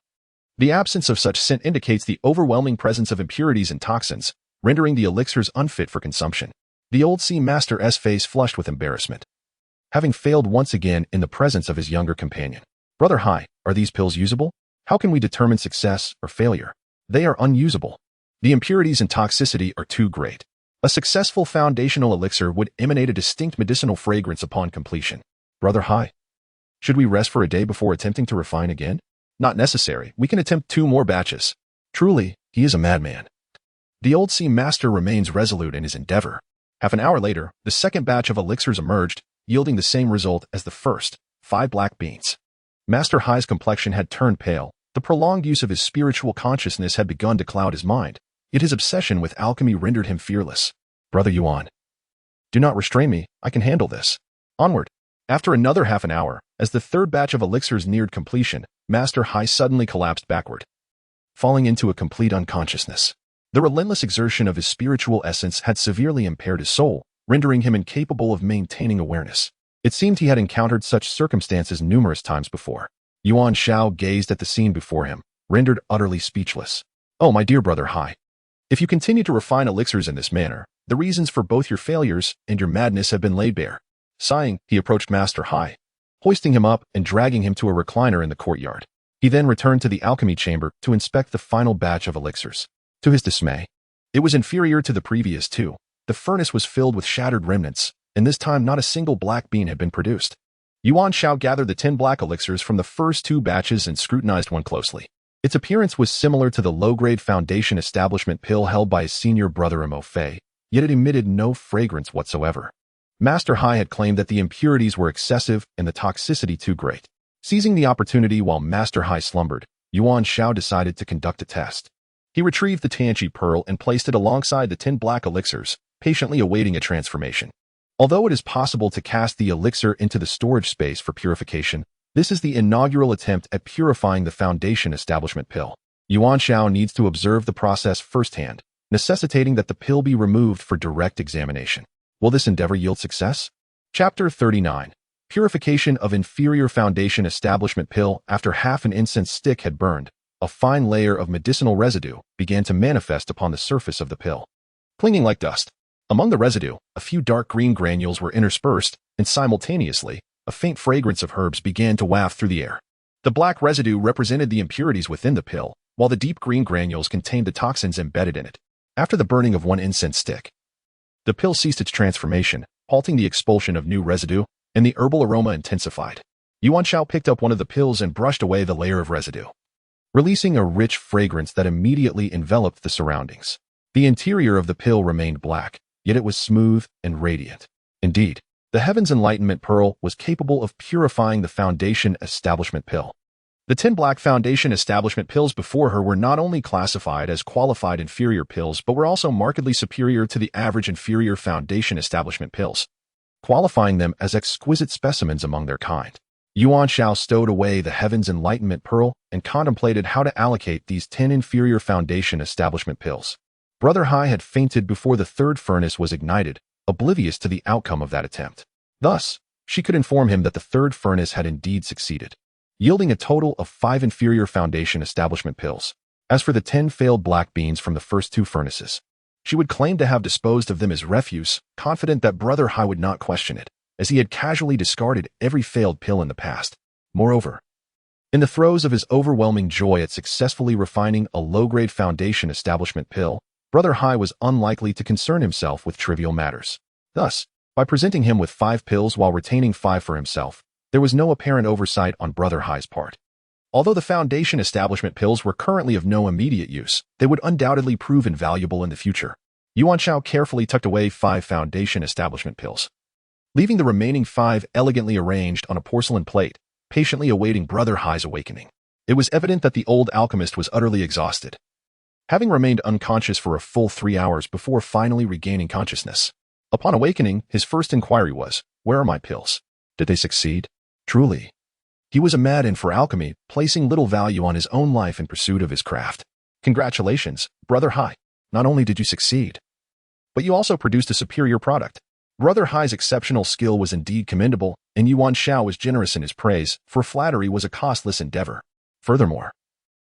The absence of such scent indicates the overwhelming presence of impurities and toxins, rendering the elixirs unfit for consumption. The old sea master's face flushed with embarrassment, having failed once again in the presence of his younger companion. Brother Hai, are these pills usable? How can we determine success or failure? They are unusable. The impurities and toxicity are too great. A successful foundational elixir would emanate a distinct medicinal fragrance upon completion. Brother Hai, should we rest for a day before attempting to refine again? Not necessary. We can attempt 2 more batches. Truly, he is a madman. The old sea master remains resolute in his endeavor. Half an hour later, the second batch of elixirs emerged, yielding the same result as the first, 5 black beans. Master Hai's complexion had turned pale. The prolonged use of his spiritual consciousness had begun to cloud his mind, yet his obsession with alchemy rendered him fearless. Brother Yuan, do not restrain me. I can handle this. Onward. After another half an hour, as the third batch of elixirs neared completion, Master Hai suddenly collapsed backward, falling into a complete unconsciousness. The relentless exertion of his spiritual essence had severely impaired his soul, rendering him incapable of maintaining awareness. It seemed he had encountered such circumstances numerous times before. Yuan Xiao gazed at the scene before him, rendered utterly speechless. Oh, my dear brother Hai. If you continue to refine elixirs in this manner, the reasons for both your failures and your madness have been laid bare. Sighing, he approached Master Hai, hoisting him up and dragging him to a recliner in the courtyard. He then returned to the alchemy chamber to inspect the final batch of elixirs. To his dismay, it was inferior to the previous two. The furnace was filled with shattered remnants, and this time not a single black bean had been produced. Yuan Xiao gathered the 10 black elixirs from the first 2 batches and scrutinized one closely. Its appearance was similar to the low-grade Foundation establishment pill held by his senior brother Fei, yet it emitted no fragrance whatsoever. Master Hai had claimed that the impurities were excessive and the toxicity too great. Seizing the opportunity while Master Hai slumbered, Yuan Xiao decided to conduct a test. He retrieved the Tianqi pearl and placed it alongside the 10 black elixirs, patiently awaiting a transformation. Although it is possible to cast the elixir into the storage space for purification, this is the inaugural attempt at purifying the Foundation establishment pill. Yuan Xiao needs to observe the process firsthand, necessitating that the pill be removed for direct examination. Will this endeavor yield success? Chapter 39. Purification of inferior Foundation establishment pill. After half an incense stick had burned, a fine layer of medicinal residue began to manifest upon the surface of the pill, clinging like dust. Among the residue, a few dark green granules were interspersed, and simultaneously, a faint fragrance of herbs began to waft through the air. The black residue represented the impurities within the pill, while the deep green granules contained the toxins embedded in it. After the burning of one incense stick, the pill ceased its transformation, halting the expulsion of new residue, and the herbal aroma intensified. Yuan Xiao picked up one of the pills and brushed away the layer of residue, releasing a rich fragrance that immediately enveloped the surroundings. The interior of the pill remained black, yet it was smooth and radiant. Indeed, the Heaven's Enlightenment Pearl was capable of purifying the Foundation establishment pill. The 10 black Foundation establishment pills before her were not only classified as qualified inferior pills but were also markedly superior to the average inferior Foundation establishment pills, qualifying them as exquisite specimens among their kind. Yuan Xiao stowed away the Heaven's Enlightenment Pearl and contemplated how to allocate these 10 inferior Foundation establishment pills. Brother Hai had fainted before the third furnace was ignited, oblivious to the outcome of that attempt. Thus, she could inform him that the third furnace had indeed succeeded, yielding a total of 5 inferior Foundation establishment pills. As for the 10 failed black beans from the first 2 furnaces, she would claim to have disposed of them as refuse, confident that Brother Hai would not question it, as he had casually discarded every failed pill in the past. Moreover, in the throes of his overwhelming joy at successfully refining a low-grade Foundation establishment pill, Brother Hai was unlikely to concern himself with trivial matters. Thus, by presenting him with 5 pills while retaining 5 for himself, there was no apparent oversight on Brother Hai's part. Although the Foundation establishment pills were currently of no immediate use, they would undoubtedly prove invaluable in the future. Yuan Xiao carefully tucked away 5 Foundation establishment pills, leaving the remaining 5 elegantly arranged on a porcelain plate, patiently awaiting Brother Hai's awakening. It was evident that the old alchemist was utterly exhausted, having remained unconscious for a full 3 hours before finally regaining consciousness. Upon awakening, his first inquiry was, "Where are my pills? Did they succeed?" Truly, he was a madman for alchemy, placing little value on his own life in pursuit of his craft. Congratulations, Brother Hai. Not only did you succeed, but you also produced a superior product. Brother Hai's exceptional skill was indeed commendable, and Yuan Xiao was generous in his praise, for flattery was a costless endeavor. Furthermore,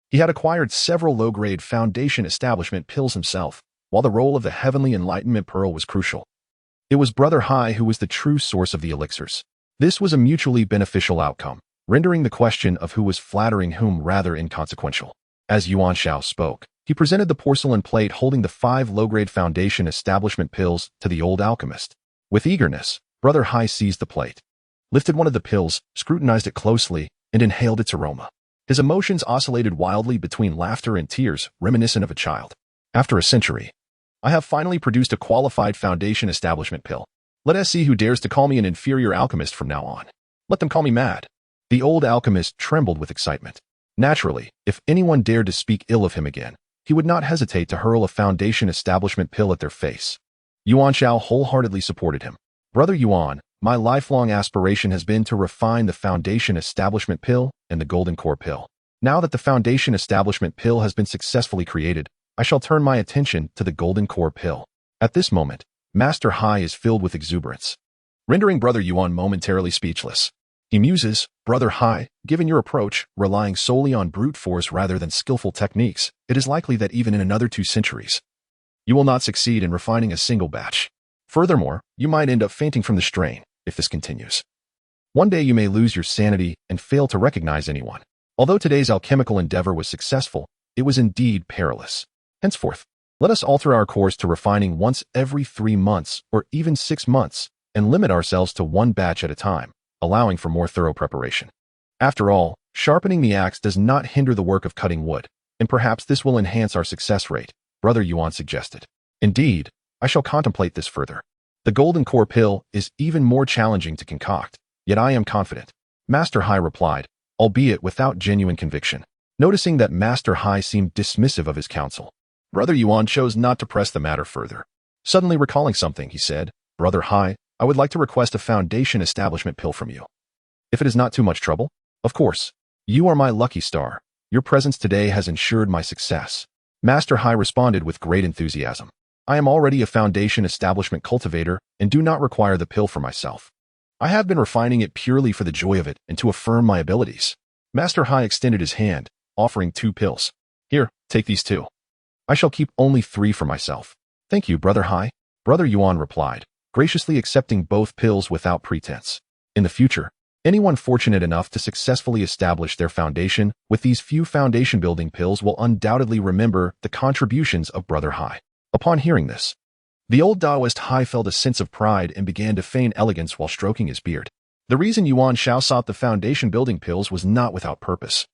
he had acquired several low-grade Foundation establishment pills himself, while the role of the Heavenly Enlightenment Pearl was crucial. It was Brother Hai who was the true source of the elixirs. This was a mutually beneficial outcome, rendering the question of who was flattering whom rather inconsequential. As Yuan Xiao spoke, he presented the porcelain plate holding the 5 low-grade Foundation establishment pills to the old alchemist. With eagerness, Brother Hai seized the plate, lifted one of the pills, scrutinized it closely, and inhaled its aroma. His emotions oscillated wildly between laughter and tears, reminiscent of a child. After a century, I have finally produced a qualified Foundation establishment pill. Let us see who dares to call me an inferior alchemist from now on. Let them call me mad. The old alchemist trembled with excitement. Naturally, if anyone dared to speak ill of him again, he would not hesitate to hurl a Foundation establishment pill at their face. Yuan Xiao wholeheartedly supported him. Brother Yuan, my lifelong aspiration has been to refine the Foundation establishment pill and the golden core pill. Now that the Foundation establishment pill has been successfully created, I shall turn my attention to the golden core pill. At this moment, Master Hai is filled with exuberance, rendering Brother Yuan momentarily speechless. He muses, Brother Hai, given your approach, relying solely on brute force rather than skillful techniques, it is likely that even in another 2 centuries, you will not succeed in refining a single batch. Furthermore, you might end up fainting from the strain, if this continues. One day you may lose your sanity and fail to recognize anyone. Although today's alchemical endeavor was successful, it was indeed perilous. Henceforth, let us alter our course to refining once every 3 months or even 6 months and limit ourselves to 1 batch at a time, allowing for more thorough preparation. After all, sharpening the axe does not hinder the work of cutting wood, and perhaps this will enhance our success rate, Brother Yuan suggested. Indeed, I shall contemplate this further. The golden core pill is even more challenging to concoct, yet I am confident, Master Hai replied, albeit without genuine conviction. Noticing that Master Hai seemed dismissive of his counsel, Brother Yuan chose not to press the matter further. Suddenly recalling something, he said, Brother Hai, I would like to request a foundation establishment pill from you. If it is not too much trouble? Of course. You are my lucky star. Your presence today has ensured my success. Master Hai responded with great enthusiasm. I am already a foundation establishment cultivator and do not require the pill for myself. I have been refining it purely for the joy of it and to affirm my abilities. Master Hai extended his hand, offering 2 pills. Here, take these 2. I shall keep only 3 for myself. Thank you, Brother Hai. Brother Yuan replied, graciously accepting both pills without pretense. In the future, anyone fortunate enough to successfully establish their foundation with these few foundation-building pills will undoubtedly remember the contributions of Brother Hai. Upon hearing this, the old Taoist Hai felt a sense of pride and began to feign elegance while stroking his beard. The reason Yuan Xiao sought the foundation-building pills was not without purpose.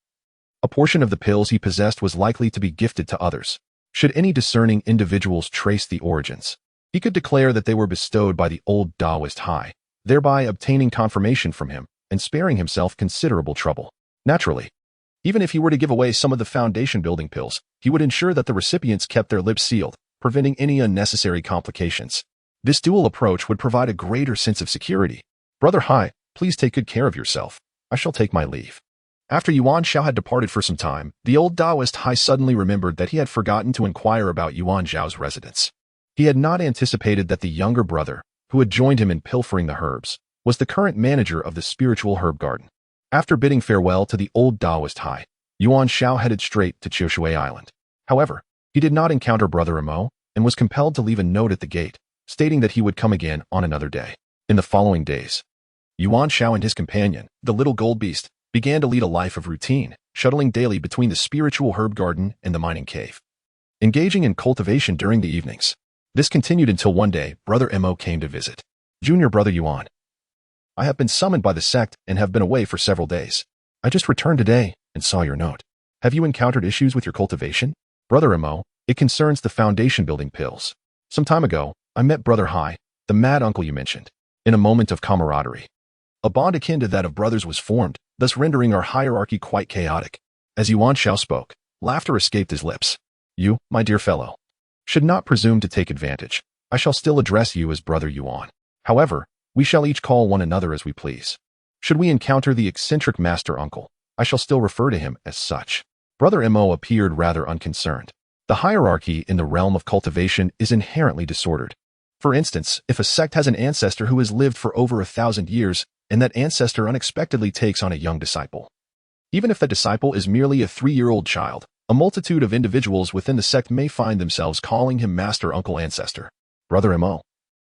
A portion of the pills he possessed was likely to be gifted to others. Should any discerning individuals trace the origins, he could declare that they were bestowed by the old Taoist Hai, thereby obtaining confirmation from him and sparing himself considerable trouble. Naturally, even if he were to give away some of the foundation-building pills, he would ensure that the recipients kept their lips sealed, preventing any unnecessary complications. This dual approach would provide a greater sense of security. Brother Hai, please take good care of yourself. I shall take my leave. After Yuan Xiao had departed for some time, the old Taoist Hai suddenly remembered that he had forgotten to inquire about Yuan Xiao's residence. He had not anticipated that the younger brother, who had joined him in pilfering the herbs, was the current manager of the spiritual herb garden. After bidding farewell to the old Taoist Hai, Yuan Xiao headed straight to Chiushui Island. However, he did not encounter Brother Emo and was compelled to leave a note at the gate, stating that he would come again on another day. In the following days, Yuan Xiao and his companion, the little gold beast, began to lead a life of routine, shuttling daily between the spiritual herb garden and the mining cave, engaging in cultivation during the evenings. This continued until one day Brother Emo came to visit. Junior Brother Yuan, I have been summoned by the sect and have been away for several days. I just returned today and saw your note. Have you encountered issues with your cultivation? Brother Emo, it concerns the foundation building pills. Some time ago, I met Brother Hai, the mad uncle you mentioned, in a moment of camaraderie. A bond akin to that of brothers was formed, thus rendering our hierarchy quite chaotic. As Yuan Xiao spoke, laughter escaped his lips. You, my dear fellow, should not presume to take advantage. I shall still address you as Brother Yuan. However, we shall each call one another as we please. Should we encounter the eccentric master uncle, I shall still refer to him as such. Brother Mo appeared rather unconcerned. The hierarchy in the realm of cultivation is inherently disordered. For instance, if a sect has an ancestor who has lived for over 1,000 years, and that ancestor unexpectedly takes on a young disciple, even if that disciple is merely a 3-year-old child, a multitude of individuals within the sect may find themselves calling him Master Uncle Ancestor. Brother Mo,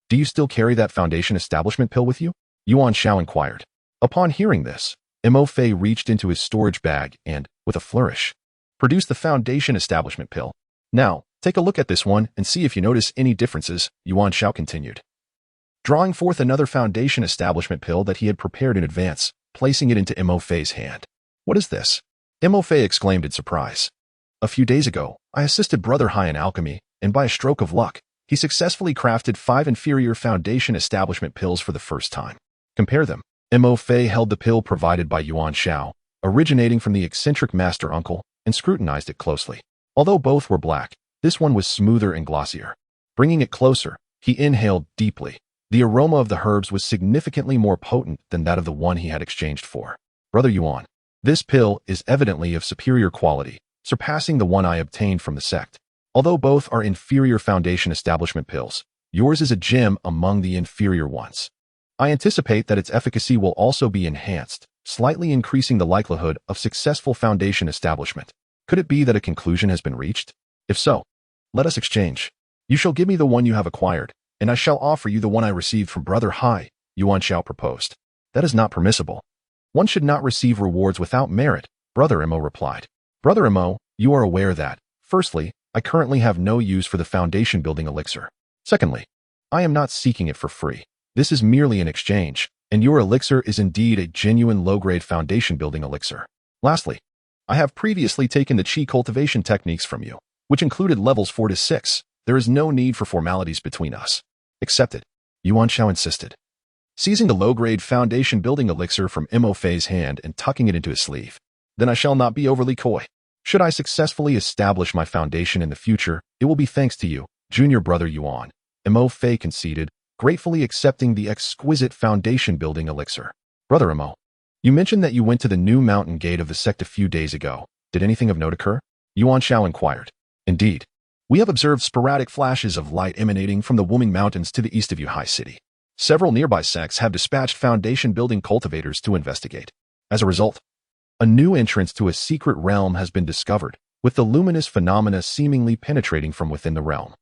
do you still carry that foundation establishment pill with you? Yuan Xiao inquired. Upon hearing this, Mo Fei reached into his storage bag and, with a flourish, produced the foundation establishment pill. Now, take a look at this one and see if you notice any differences, Yuan Xiao continued, drawing forth another foundation establishment pill that he had prepared in advance, placing it into Mo Fei's hand. What is this? Mo Fei exclaimed in surprise. A few days ago, I assisted Brother Hai in alchemy, and by a stroke of luck, he successfully crafted 5 inferior foundation establishment pills for the first time. Compare them. Mo Fei held the pill provided by Yuan Xiao, originating from the eccentric master uncle, and scrutinized it closely. Although both were black, this one was smoother and glossier. Bringing it closer, he inhaled deeply. The aroma of the herbs was significantly more potent than that of the one he had exchanged for. Brother Yuan, this pill is evidently of superior quality, surpassing the one I obtained from the sect. Although both are inferior foundation establishment pills, yours is a gem among the inferior ones. I anticipate that its efficacy will also be enhanced, slightly increasing the likelihood of successful foundation establishment. Could it be that a conclusion has been reached? If so, let us exchange. You shall give me the one you have acquired, and I shall offer you the one I received from Brother Hai, Yuan Xiao proposed. That is not permissible. One should not receive rewards without merit, Brother Mo replied. Brother Mo, you are aware that, firstly, I currently have no use for the foundation building elixir. Secondly, I am not seeking it for free. This is merely an exchange, and your elixir is indeed a genuine low-grade foundation building elixir. Lastly, I have previously taken the Qi cultivation techniques from you, which included levels 4 to 6. There is no need for formalities between us. Accepted, Yuan Xiao insisted. Seizing the low-grade foundation building elixir from Mo Fei's hand and tucking it into his sleeve. Then I shall not be overly coy. Should I successfully establish my foundation in the future, it will be thanks to you, junior brother Yuan. Mo Fei conceded, gratefully accepting the exquisite foundation building elixir. Brother Mo, you mentioned that you went to the new mountain gate of the sect a few days ago. Did anything of note occur? Yuan Xiao inquired. Indeed. We have observed sporadic flashes of light emanating from the Wuming Mountains to the east of Yuhai City. Several nearby sects have dispatched foundation-building cultivators to investigate. As a result, a new entrance to a secret realm has been discovered, with the luminous phenomena seemingly penetrating from within the realm.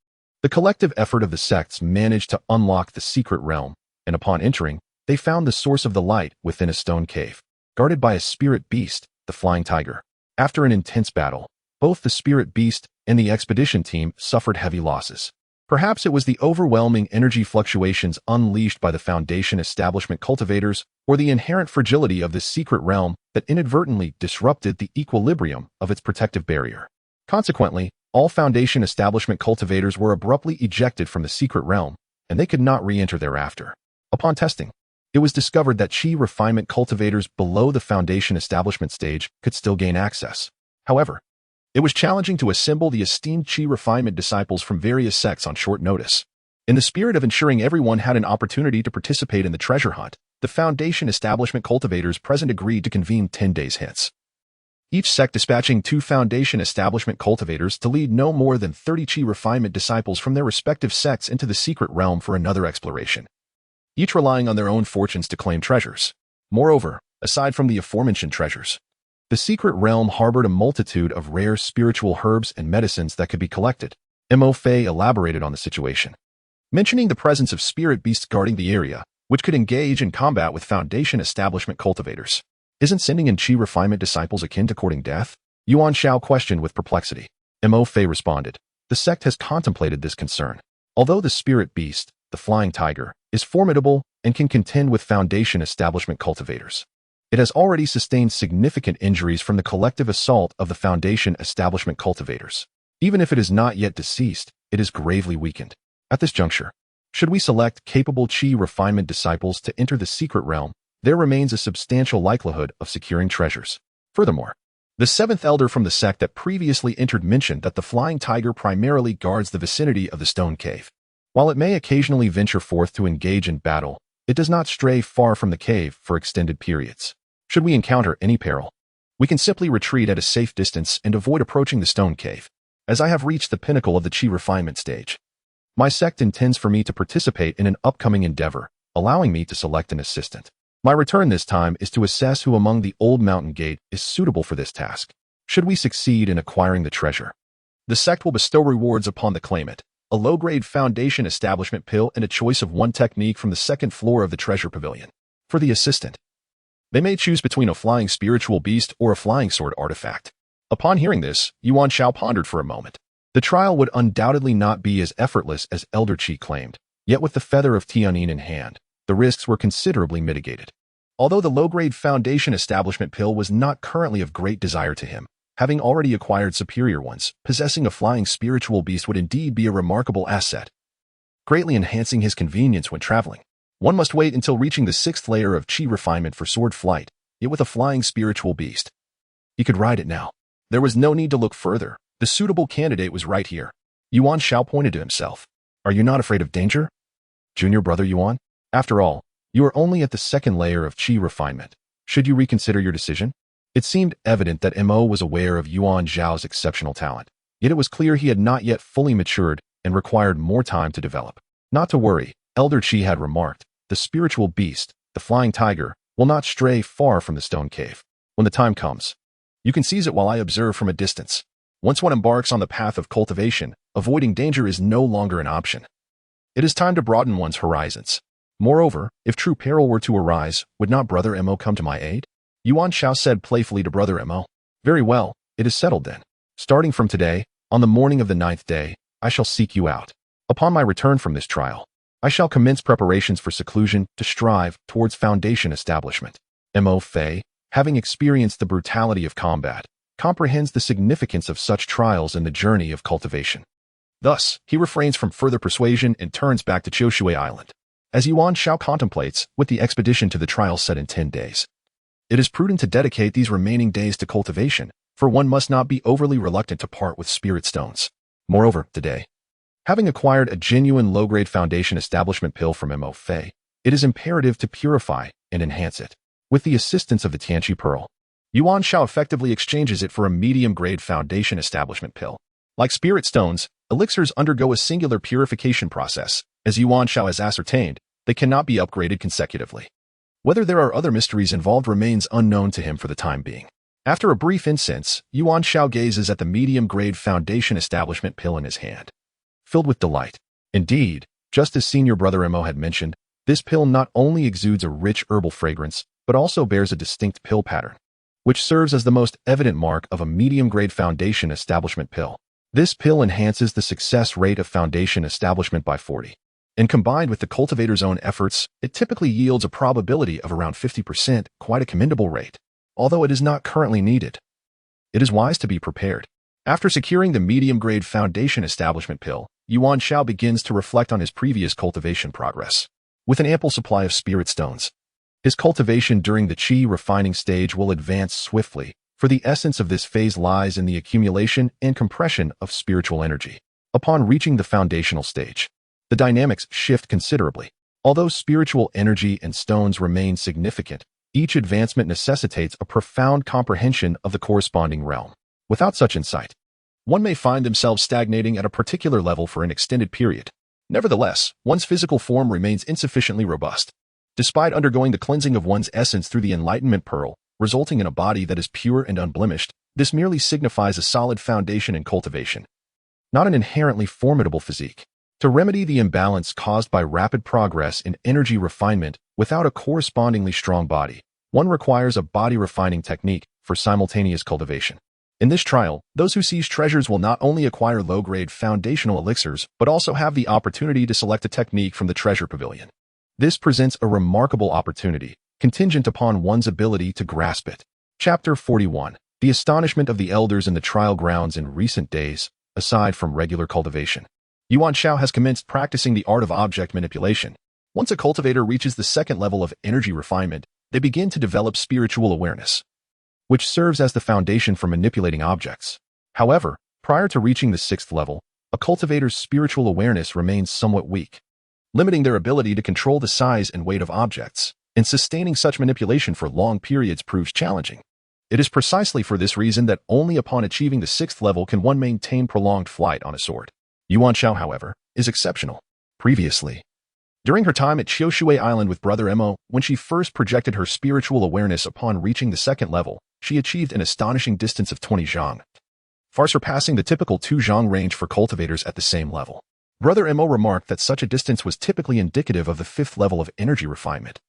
The collective effort of the sects managed to unlock the secret realm, and upon entering, they found the source of the light within a stone cave, guarded by a spirit beast, the flying tiger. After an intense battle, both the spirit beast and the expedition team suffered heavy losses. Perhaps it was the overwhelming energy fluctuations unleashed by the Foundation establishment cultivators or the inherent fragility of this secret realm that inadvertently disrupted the equilibrium of its protective barrier. Consequently, all Foundation establishment cultivators were abruptly ejected from the secret realm, and they could not re-enter thereafter. Upon testing, it was discovered that Qi refinement cultivators below the Foundation establishment stage could still gain access. However, it was challenging to assemble the esteemed Qi refinement disciples from various sects on short notice. In the spirit of ensuring everyone had an opportunity to participate in the treasure hunt, the Foundation establishment cultivators present agreed to convene 10 days hence. Each sect dispatching 2 Foundation establishment cultivators to lead no more than 30 Qi refinement disciples from their respective sects into the secret realm for another exploration, each relying on their own fortunes to claim treasures. Moreover, aside from the aforementioned treasures, the secret realm harbored a multitude of rare spiritual herbs and medicines that could be collected. Mo Fei elaborated on the situation, mentioning the presence of spirit beasts guarding the area, which could engage in combat with Foundation establishment cultivators. Isn't sending in Qi refinement disciples akin to courting death? Yuan Xiao questioned with perplexity. Mo Fei responded, the sect has contemplated this concern. Although the spirit beast, the flying tiger, is formidable and can contend with Foundation establishment cultivators, it has already sustained significant injuries from the collective assault of the Foundation establishment cultivators. Even if it is not yet deceased, it is gravely weakened. At this juncture, should we select capable Qi refinement disciples to enter the secret realm, there remains a substantial likelihood of securing treasures. Furthermore, the 7th elder from the sect that previously entered mentioned that the flying tiger primarily guards the vicinity of the stone cave. While it may occasionally venture forth to engage in battle, it does not stray far from the cave for extended periods. Should we encounter any peril, we can simply retreat at a safe distance and avoid approaching the stone cave. As I have reached the pinnacle of the Qi refinement stage, my sect intends for me to participate in an upcoming endeavor, allowing me to select an assistant. My return this time is to assess who among the old mountain gate is suitable for this task. Should we succeed in acquiring the treasure, the sect will bestow rewards upon the claimant, a low-grade Foundation establishment pill and a choice of one technique from the 2nd floor of the treasure pavilion. For the assistant, they may choose between a flying spiritual beast or a flying sword artifact. Upon hearing this, Yuan Xiao pondered for a moment. The trial would undoubtedly not be as effortless as Elder Qi claimed, yet with the feather of Tianyin in hand, the risks were considerably mitigated. Although the low-grade Foundation establishment pill was not currently of great desire to him, having already acquired superior ones, possessing a flying spiritual beast would indeed be a remarkable asset, greatly enhancing his convenience when traveling. One must wait until reaching the 6th layer of Qi refinement for sword flight, yet with a flying spiritual beast, he could ride it now. There was no need to look further. The suitable candidate was right here. Yuan Xiao pointed to himself. Are you not afraid of danger, junior brother Yuan? After all, you are only at the 2nd layer of Qi refinement. Should you reconsider your decision? It seemed evident that Mo was aware of Yuan Xiao's exceptional talent, yet it was clear he had not yet fully matured and required more time to develop. Not to worry, Elder Qi had remarked. the spiritual beast, the flying tiger, will not stray far from the stone cave. When the time comes, you can seize it while I observe from a distance. Once one embarks on the path of cultivation, avoiding danger is no longer an option. It is time to broaden one's horizons. Moreover, if true peril were to arise, would not Brother Mo come to my aid? Yuan Xiao said playfully to Brother Mo. Very well, it is settled then. Starting from today, on the morning of the 9th day, I shall seek you out. Upon my return from this trial, I shall commence preparations for seclusion to strive towards foundation establishment. Mo Fei, having experienced the brutality of combat, comprehends the significance of such trials in the journey of cultivation. Thus, he refrains from further persuasion and turns back to Qiushui Island. As Yuan Xiao contemplates, with the expedition to the trial set in 10 days, it is prudent to dedicate these remaining days to cultivation, for one must not be overly reluctant to part with spirit stones. Moreover, today, having acquired a genuine low-grade foundation establishment pill from Mo Fei, it is imperative to purify and enhance it. With the assistance of the Tianqi Pearl, Yuan Xiao effectively exchanges it for a medium-grade foundation establishment pill. Like spirit stones, elixirs undergo a singular purification process. As Yuan Xiao has ascertained, they cannot be upgraded consecutively. Whether there are other mysteries involved remains unknown to him for the time being. After a brief incense, Yuan Xiao gazes at the medium-grade foundation establishment pill in his hand, filled with delight. Indeed, just as Senior Brother Mo had mentioned, this pill not only exudes a rich herbal fragrance, but also bears a distinct pill pattern, which serves as the most evident mark of a medium-grade foundation establishment pill. This pill enhances the success rate of foundation establishment by 40. And combined with the cultivator's own efforts, it typically yields a probability of around 50%, quite a commendable rate. Although it is not currently needed, it is wise to be prepared. After securing the medium-grade foundation establishment pill, Yuan Xiao begins to reflect on his previous cultivation progress. With an ample supply of spirit stones, his cultivation during the qi refining stage will advance swiftly, for the essence of this phase lies in the accumulation and compression of spiritual energy. Upon reaching the foundational stage, the dynamics shift considerably. Although spiritual energy and stones remain significant, each advancement necessitates a profound comprehension of the corresponding realm. Without such insight, one may find themselves stagnating at a particular level for an extended period. Nevertheless, one's physical form remains insufficiently robust. Despite undergoing the cleansing of one's essence through the enlightenment pearl, resulting in a body that is pure and unblemished, this merely signifies a solid foundation in cultivation, not an inherently formidable physique. To remedy the imbalance caused by rapid progress in energy refinement without a correspondingly strong body, one requires a body refining technique for simultaneous cultivation. In this trial, those who seize treasures will not only acquire low-grade foundational elixirs, but also have the opportunity to select a technique from the treasure pavilion. This presents a remarkable opportunity, contingent upon one's ability to grasp it. Chapter 41. The astonishment of the elders in the trial grounds in recent days, aside from regular cultivation. Yuan Xiao has commenced practicing the art of object manipulation. Once a cultivator reaches the second level of energy refinement, they begin to develop spiritual awareness, which serves as the foundation for manipulating objects. However, prior to reaching the 6th level, a cultivator's spiritual awareness remains somewhat weak, limiting their ability to control the size and weight of objects, and sustaining such manipulation for long periods proves challenging. It is precisely for this reason that only upon achieving the 6th level can one maintain prolonged flight on a sword. Yuan Xiao, however, is exceptional. Previously, during her time at Qiushui Island with Brother Mo, when she first projected her spiritual awareness upon reaching the 2nd level, she achieved an astonishing distance of 20 zhang, far surpassing the typical 2 zhang range for cultivators at the same level. Brother Mo remarked that such a distance was typically indicative of the 5th level of energy refinement,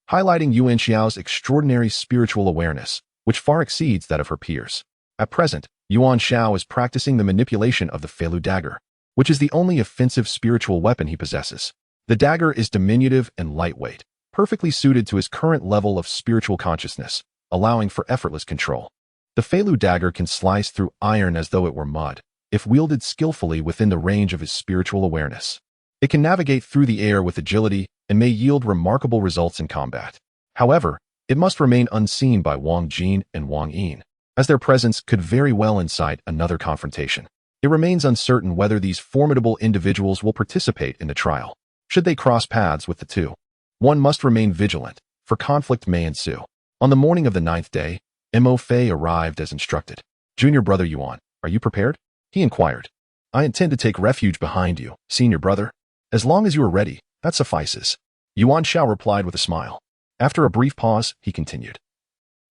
highlighting Yuan Xiao's extraordinary spiritual awareness, which far exceeds that of her peers. At present, Yuan Xiao is practicing the manipulation of the Feilu dagger, which is the only offensive spiritual weapon he possesses. The dagger is diminutive and lightweight, perfectly suited to his current level of spiritual consciousness, allowing for effortless control. The Feilu dagger can slice through iron as though it were mud, if wielded skillfully within the range of his spiritual awareness. It can navigate through the air with agility and may yield remarkable results in combat. However, it must remain unseen by Wang Jin and Wang Yin, as their presence could very well incite another confrontation. It remains uncertain whether these formidable individuals will participate in the trial. Should they cross paths with the two, one must remain vigilant, for conflict may ensue. On the morning of the 9th day, Mo Fei arrived as instructed. Junior Brother Yuan, are you prepared? He inquired. I intend to take refuge behind you, Senior Brother. As long as you are ready, that suffices. Yuan Xiao replied with a smile. After a brief pause, he continued.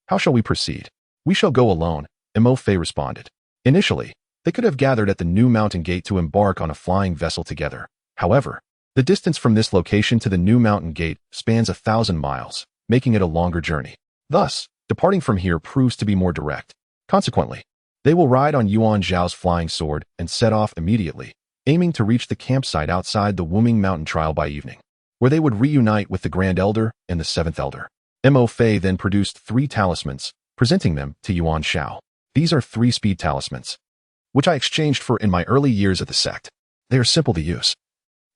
How shall we proceed? We shall go alone, Mo Fei responded. Initially, they could have gathered at the new mountain gate to embark on a flying vessel together. However, the distance from this location to the new mountain gate spans 1,000 miles, making it a longer journey. Thus, departing from here proves to be more direct. Consequently, they will ride on Yuan Xiao's flying sword and set off immediately, aiming to reach the campsite outside the Wuming Mountain Trial by evening, where they would reunite with the Grand Elder and the Seventh Elder. Mo Fei then produced 3 talismans, presenting them to Yuan Xiao. These are 3 speed talismans, which I exchanged for in my early years at the sect. They are simple to use.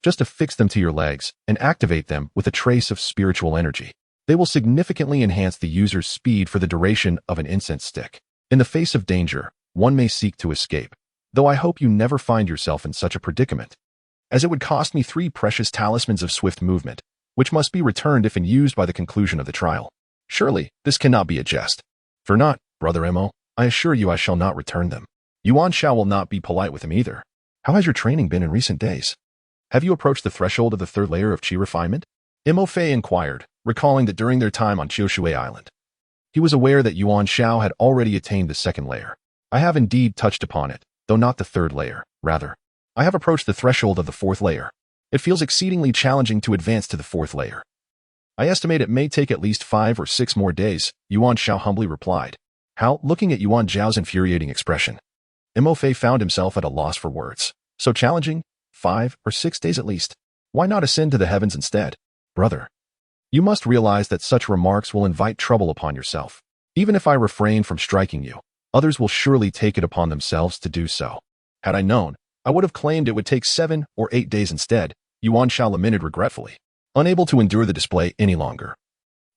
Just affix them to your legs and activate them with a trace of spiritual energy. They will significantly enhance the user's speed for the duration of an incense stick. In the face of danger, one may seek to escape, though I hope you never find yourself in such a predicament, as it would cost me 3 precious talismans of swift movement, which must be returned if used by the conclusion of the trial. Surely, this cannot be a jest. For not, Brother Mo, I assure you I shall not return them. Yuan Xiao will not be polite with him either. How has your training been in recent days? Have you approached the threshold of the 3rd layer of qi refinement? Mo Fei inquired, recalling that during their time on Qiushui Island, he was aware that Yuan Xiao had already attained the 2nd layer. I have indeed touched upon it, though not the 3rd layer. Rather, I have approached the threshold of the 4th layer. It feels exceedingly challenging to advance to the 4th layer. I estimate it may take at least 5 or 6 more days, Yuan Xiao humbly replied. How, looking at Yuan Xiao's infuriating expression, Mo Fei found himself at a loss for words. So challenging? 5 or 6 days at least. Why not ascend to the heavens instead? Brother, you must realize that such remarks will invite trouble upon yourself. Even if I refrain from striking you, others will surely take it upon themselves to do so. Had I known, I would have claimed it would take 7 or 8 days instead, Yuan Xiao lamented regretfully, unable to endure the display any longer.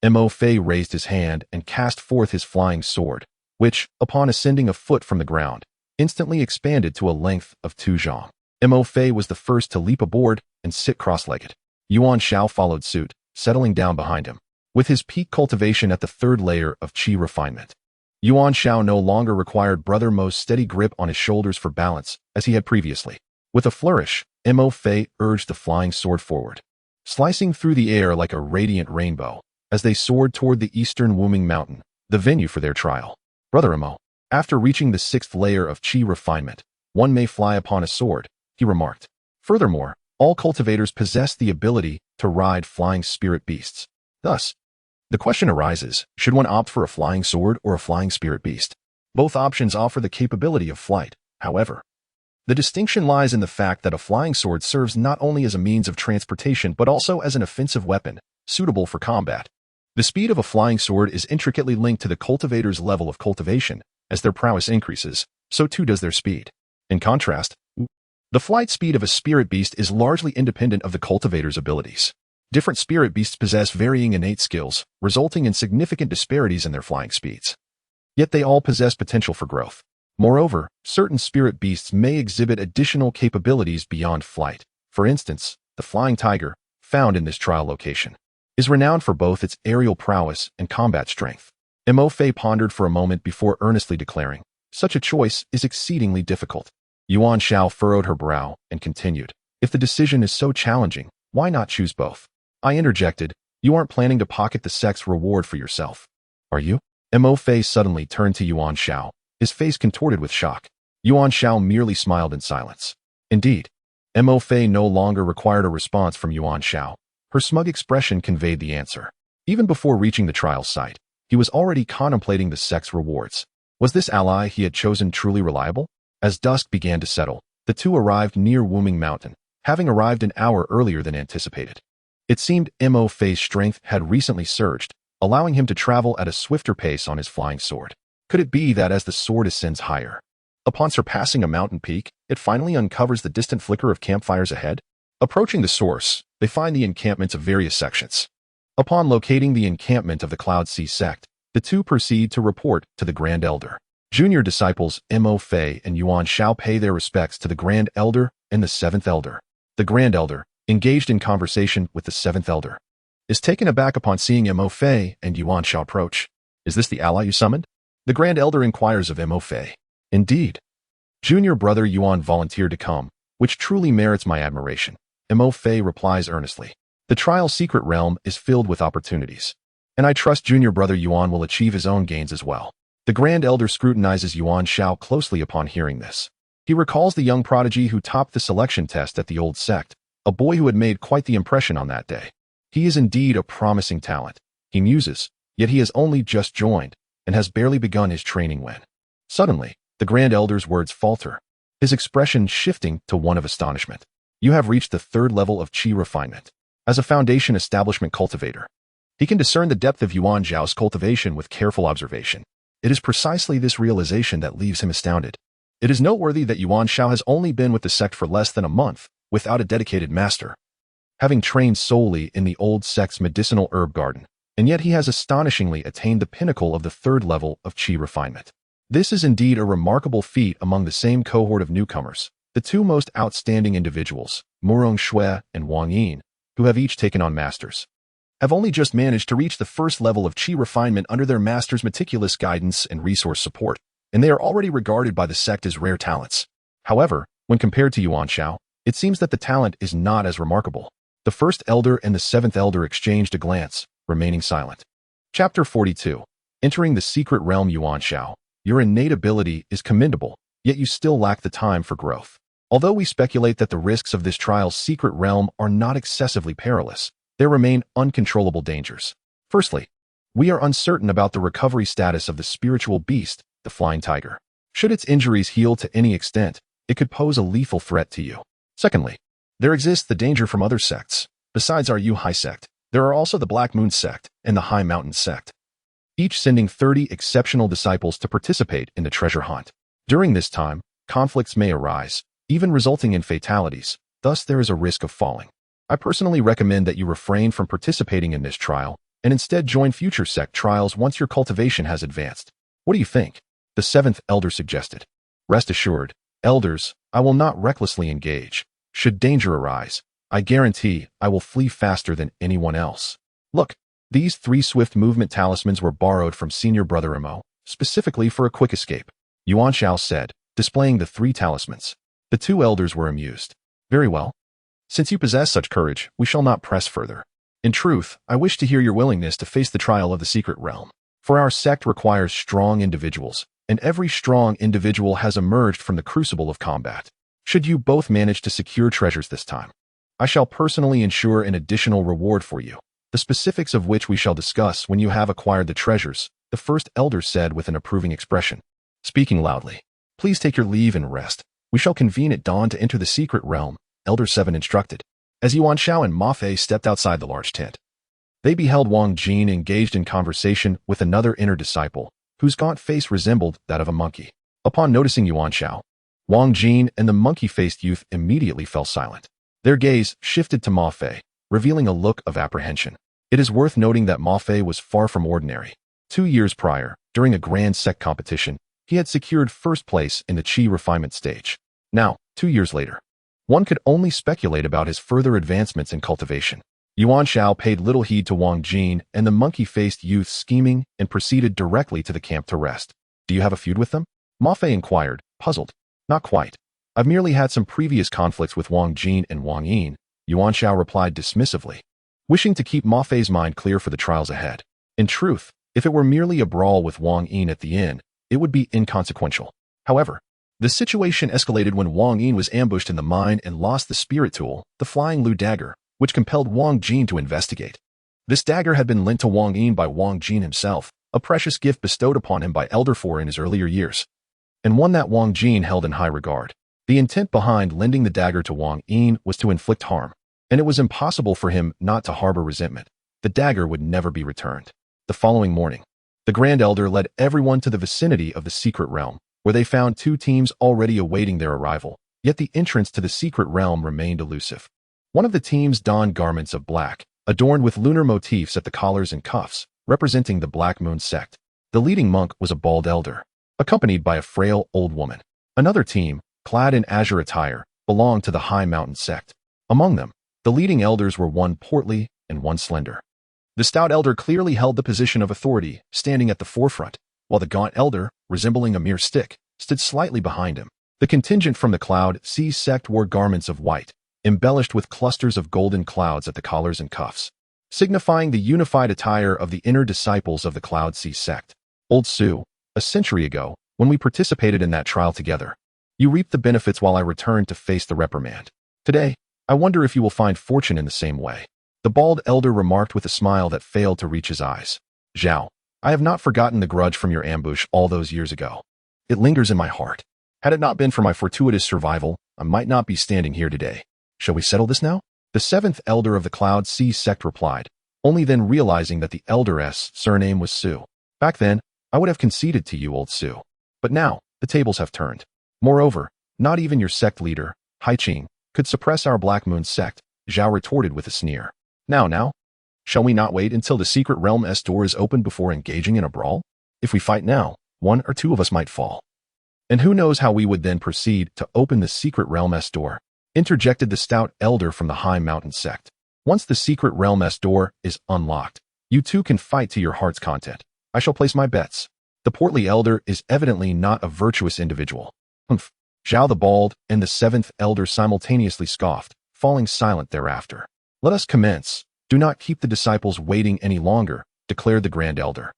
Mo Fei raised his hand and cast forth his flying sword, which, upon ascending a foot from the ground, instantly expanded to a length of 2 zhang. Mo Fei was the first to leap aboard and sit cross-legged. Yuan Xiao followed suit, settling down behind him. With his peak cultivation at the 3rd layer of qi refinement, Yuan Xiao no longer required Brother Mo's steady grip on his shoulders for balance, as he had previously. With a flourish, Mo Fei urged the flying sword forward, slicing through the air like a radiant rainbow, as they soared toward the eastern Wuming Mountain, the venue for their trial. Brother Mo, after reaching the 6th layer of qi refinement, one may fly upon a sword, he remarked. Furthermore, all cultivators possess the ability to ride flying spirit beasts. Thus, the question arises, should one opt for a flying sword or a flying spirit beast? Both options offer the capability of flight, however. The distinction lies in the fact that a flying sword serves not only as a means of transportation but also as an offensive weapon, suitable for combat. The speed of a flying sword is intricately linked to the cultivator's level of cultivation. As their prowess increases, so too does their speed. In contrast, the flight speed of a spirit beast is largely independent of the cultivator's abilities. Different spirit beasts possess varying innate skills, resulting in significant disparities in their flying speeds. Yet they all possess potential for growth. Moreover, certain spirit beasts may exhibit additional capabilities beyond flight. For instance, the flying tiger, found in this trial location, is renowned for both its aerial prowess and combat strength. Mo Fei pondered for a moment before earnestly declaring, such a choice is exceedingly difficult. Yuan Xiao furrowed her brow and continued, if the decision is so challenging, why not choose both? I interjected, you aren't planning to pocket the sect's reward for yourself, are you? Mo Fei suddenly turned to Yuan Xiao, his face contorted with shock. Yuan Xiao merely smiled in silence. Indeed, Mo Fei no longer required a response from Yuan Xiao. Her smug expression conveyed the answer. Even before reaching the trial site, he was already contemplating the sect's rewards. Was this ally he had chosen truly reliable? As dusk began to settle, the two arrived near Wuming Mountain, having arrived an hour earlier than anticipated. It seemed Mo Fei's strength had recently surged, allowing him to travel at a swifter pace on his flying sword. Could it be that as the sword ascends higher, upon surpassing a mountain peak, it finally uncovers the distant flicker of campfires ahead? Approaching the source, they find the encampments of various sections. Upon locating the encampment of the Cloud Sea sect, the two proceed to report to the Grand Elder. Junior disciples Mo Fei and Yuan Xiao pay their respects to the Grand Elder and the Seventh Elder. The Grand Elder, engaged in conversation with the Seventh Elder, is taken aback upon seeing Mo Fei and Yuan Xiao approach. Is this the ally you summoned? The Grand Elder inquires of Mo Fei. Indeed. Junior brother Yuan volunteered to come, which truly merits my admiration. Mo Fei replies earnestly. The trial's secret realm is filled with opportunities. And I trust junior brother Yuan will achieve his own gains as well. The Grand Elder scrutinizes Yuan Xiao closely upon hearing this. He recalls the young prodigy who topped the selection test at the old sect, a boy who had made quite the impression on that day. He is indeed a promising talent. He muses, yet he has only just joined, and has barely begun his training when. Suddenly, the Grand Elder's words falter, his expression shifting to one of astonishment. You have reached the third level of qi refinement. As a foundation establishment cultivator, he can discern the depth of Yuan Xiao's cultivation with careful observation. It is precisely this realization that leaves him astounded. It is noteworthy that Yuan Xiao has only been with the sect for less than a month, without a dedicated master, having trained solely in the old sect's medicinal herb garden, and yet he has astonishingly attained the pinnacle of the third level of qi refinement. This is indeed a remarkable feat among the same cohort of newcomers, the two most outstanding individuals, Murong Shui and Wang Yin, who have each taken on masters, have only just managed to reach the first level of qi refinement under their master's meticulous guidance and resource support, and they are already regarded by the sect as rare talents. However, when compared to Yuan Xiao, it seems that the talent is not as remarkable. The first elder and the seventh elder exchanged a glance, remaining silent. Chapter 42. Entering the secret realm. Yuan Xiao, your innate ability is commendable, yet you still lack the time for growth. Although we speculate that the risks of this trial's secret realm are not excessively perilous, there remain uncontrollable dangers. Firstly, we are uncertain about the recovery status of the spiritual beast, the flying tiger. Should its injuries heal to any extent, it could pose a lethal threat to you. Secondly, there exists the danger from other sects. Besides our Yu-Hai sect, there are also the Black Moon sect and the High Mountain sect, each sending 30 exceptional disciples to participate in the treasure hunt. During this time, conflicts may arise, even resulting in fatalities, thus there is a risk of falling. I personally recommend that you refrain from participating in this trial and instead join future sect trials once your cultivation has advanced. What do you think? The seventh elder suggested. Rest assured, elders, I will not recklessly engage. Should danger arise, I guarantee I will flee faster than anyone else. Look, these 3 swift movement talismans were borrowed from senior brother Imo, specifically for a quick escape. Yuan Xiao said, displaying the 3 talismans. The 2 elders were amused. Very well. Since you possess such courage, we shall not press further. In truth, I wish to hear your willingness to face the trial of the secret realm. For our sect requires strong individuals, and every strong individual has emerged from the crucible of combat. Should you both manage to secure treasures this time, I shall personally ensure an additional reward for you, the specifics of which we shall discuss when you have acquired the treasures, the first elder said with an approving expression. Speaking loudly, please take your leave and rest. We shall convene at dawn to enter the secret realm, Elder 7 instructed. As Yuan Xiao and Ma Fei stepped outside the large tent, they beheld Wang Jin engaged in conversation with another inner disciple, whose gaunt face resembled that of a monkey. Upon noticing Yuan Xiao, Wang Jin and the monkey-faced youth immediately fell silent. Their gaze shifted to Ma Fei, revealing a look of apprehension. It is worth noting that Ma Fei was far from ordinary. 2 years prior, during a grand sect competition, he had secured first place in the qi refinement stage. Now, 2 years later, one could only speculate about his further advancements in cultivation. Yuan Xiao paid little heed to Wang Jin and the monkey-faced youth scheming and proceeded directly to the camp to rest. Do you have a feud with them? Ma Fei inquired, puzzled. Not quite. I've merely had some previous conflicts with Wang Jin and Wang Yin, Yuan Xiao replied dismissively, wishing to keep Ma Fei's mind clear for the trials ahead. In truth, if it were merely a brawl with Wang Yin at the inn, it would be inconsequential. However, the situation escalated when Wang Yin was ambushed in the mine and lost the spirit tool, the flying Lu dagger, which compelled Wang Jin to investigate. This dagger had been lent to Wang Yin by Wang Jin himself, a precious gift bestowed upon him by Elder 4 in his earlier years, and one that Wang Jin held in high regard. The intent behind lending the dagger to Wang Yin was to inflict harm, and it was impossible for him not to harbor resentment. The dagger would never be returned. The following morning, the Grand Elder led everyone to the vicinity of the secret realm, where they found 2 teams already awaiting their arrival, yet the entrance to the secret realm remained elusive. One of the teams donned garments of black, adorned with lunar motifs at the collars and cuffs, representing the Black Moon sect. The leading monk was a bald elder, accompanied by a frail old woman. Another team, clad in azure attire, belonged to the High Mountain sect. Among them, the leading elders were one portly and one slender. The stout elder clearly held the position of authority, standing at the forefront, while the gaunt elder, resembling a mere stick, stood slightly behind him. The contingent from the Cloud Sea sect wore garments of white, embellished with clusters of golden clouds at the collars and cuffs, signifying the unified attire of the inner disciples of the Cloud Sea sect. Old Sue, a century ago, when we participated in that trial together, you reaped the benefits while I returned to face the reprimand. Today, I wonder if you will find fortune in the same way. The bald elder remarked with a smile that failed to reach his eyes. Xiao, I have not forgotten the grudge from your ambush all those years ago. It lingers in my heart. Had it not been for my fortuitous survival, I might not be standing here today. Shall we settle this now? The seventh elder of the Cloud Sea sect replied, only then realizing that the elderess' surname was Sue. Back then, I would have conceded to you, old Sue. But now, the tables have turned. Moreover, not even your sect leader, Haiqing, could suppress our Black Moon sect, Xiao retorted with a sneer. Now, shall we not wait until the secret realm's door is opened before engaging in a brawl? If we fight now, one or two of us might fall. And who knows how we would then proceed to open the secret realm's door, interjected the stout elder from the High Mountain sect. Once the secret realm's door is unlocked, you two can fight to your heart's content. I shall place my bets. The portly elder is evidently not a virtuous individual. Humph. Xiao the bald and the seventh elder simultaneously scoffed, falling silent thereafter. Let us commence. Do not keep the disciples waiting any longer, declared the grand elder,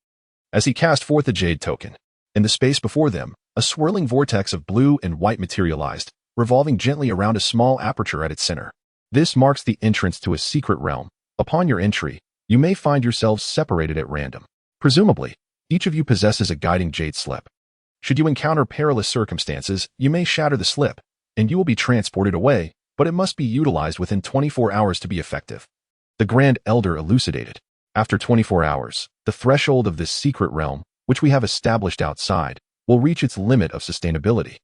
as he cast forth a jade token. In the space before them, a swirling vortex of blue and white materialized, revolving gently around a small aperture at its center. This marks the entrance to a secret realm. Upon your entry, you may find yourselves separated at random. Presumably, each of you possesses a guiding jade slip. Should you encounter perilous circumstances, you may shatter the slip, and you will be transported away, but it must be utilized within 24 hours to be effective. The Grand Elder elucidated. After 24 hours, the threshold of this secret realm, which we have established outside, will reach its limit of sustainability,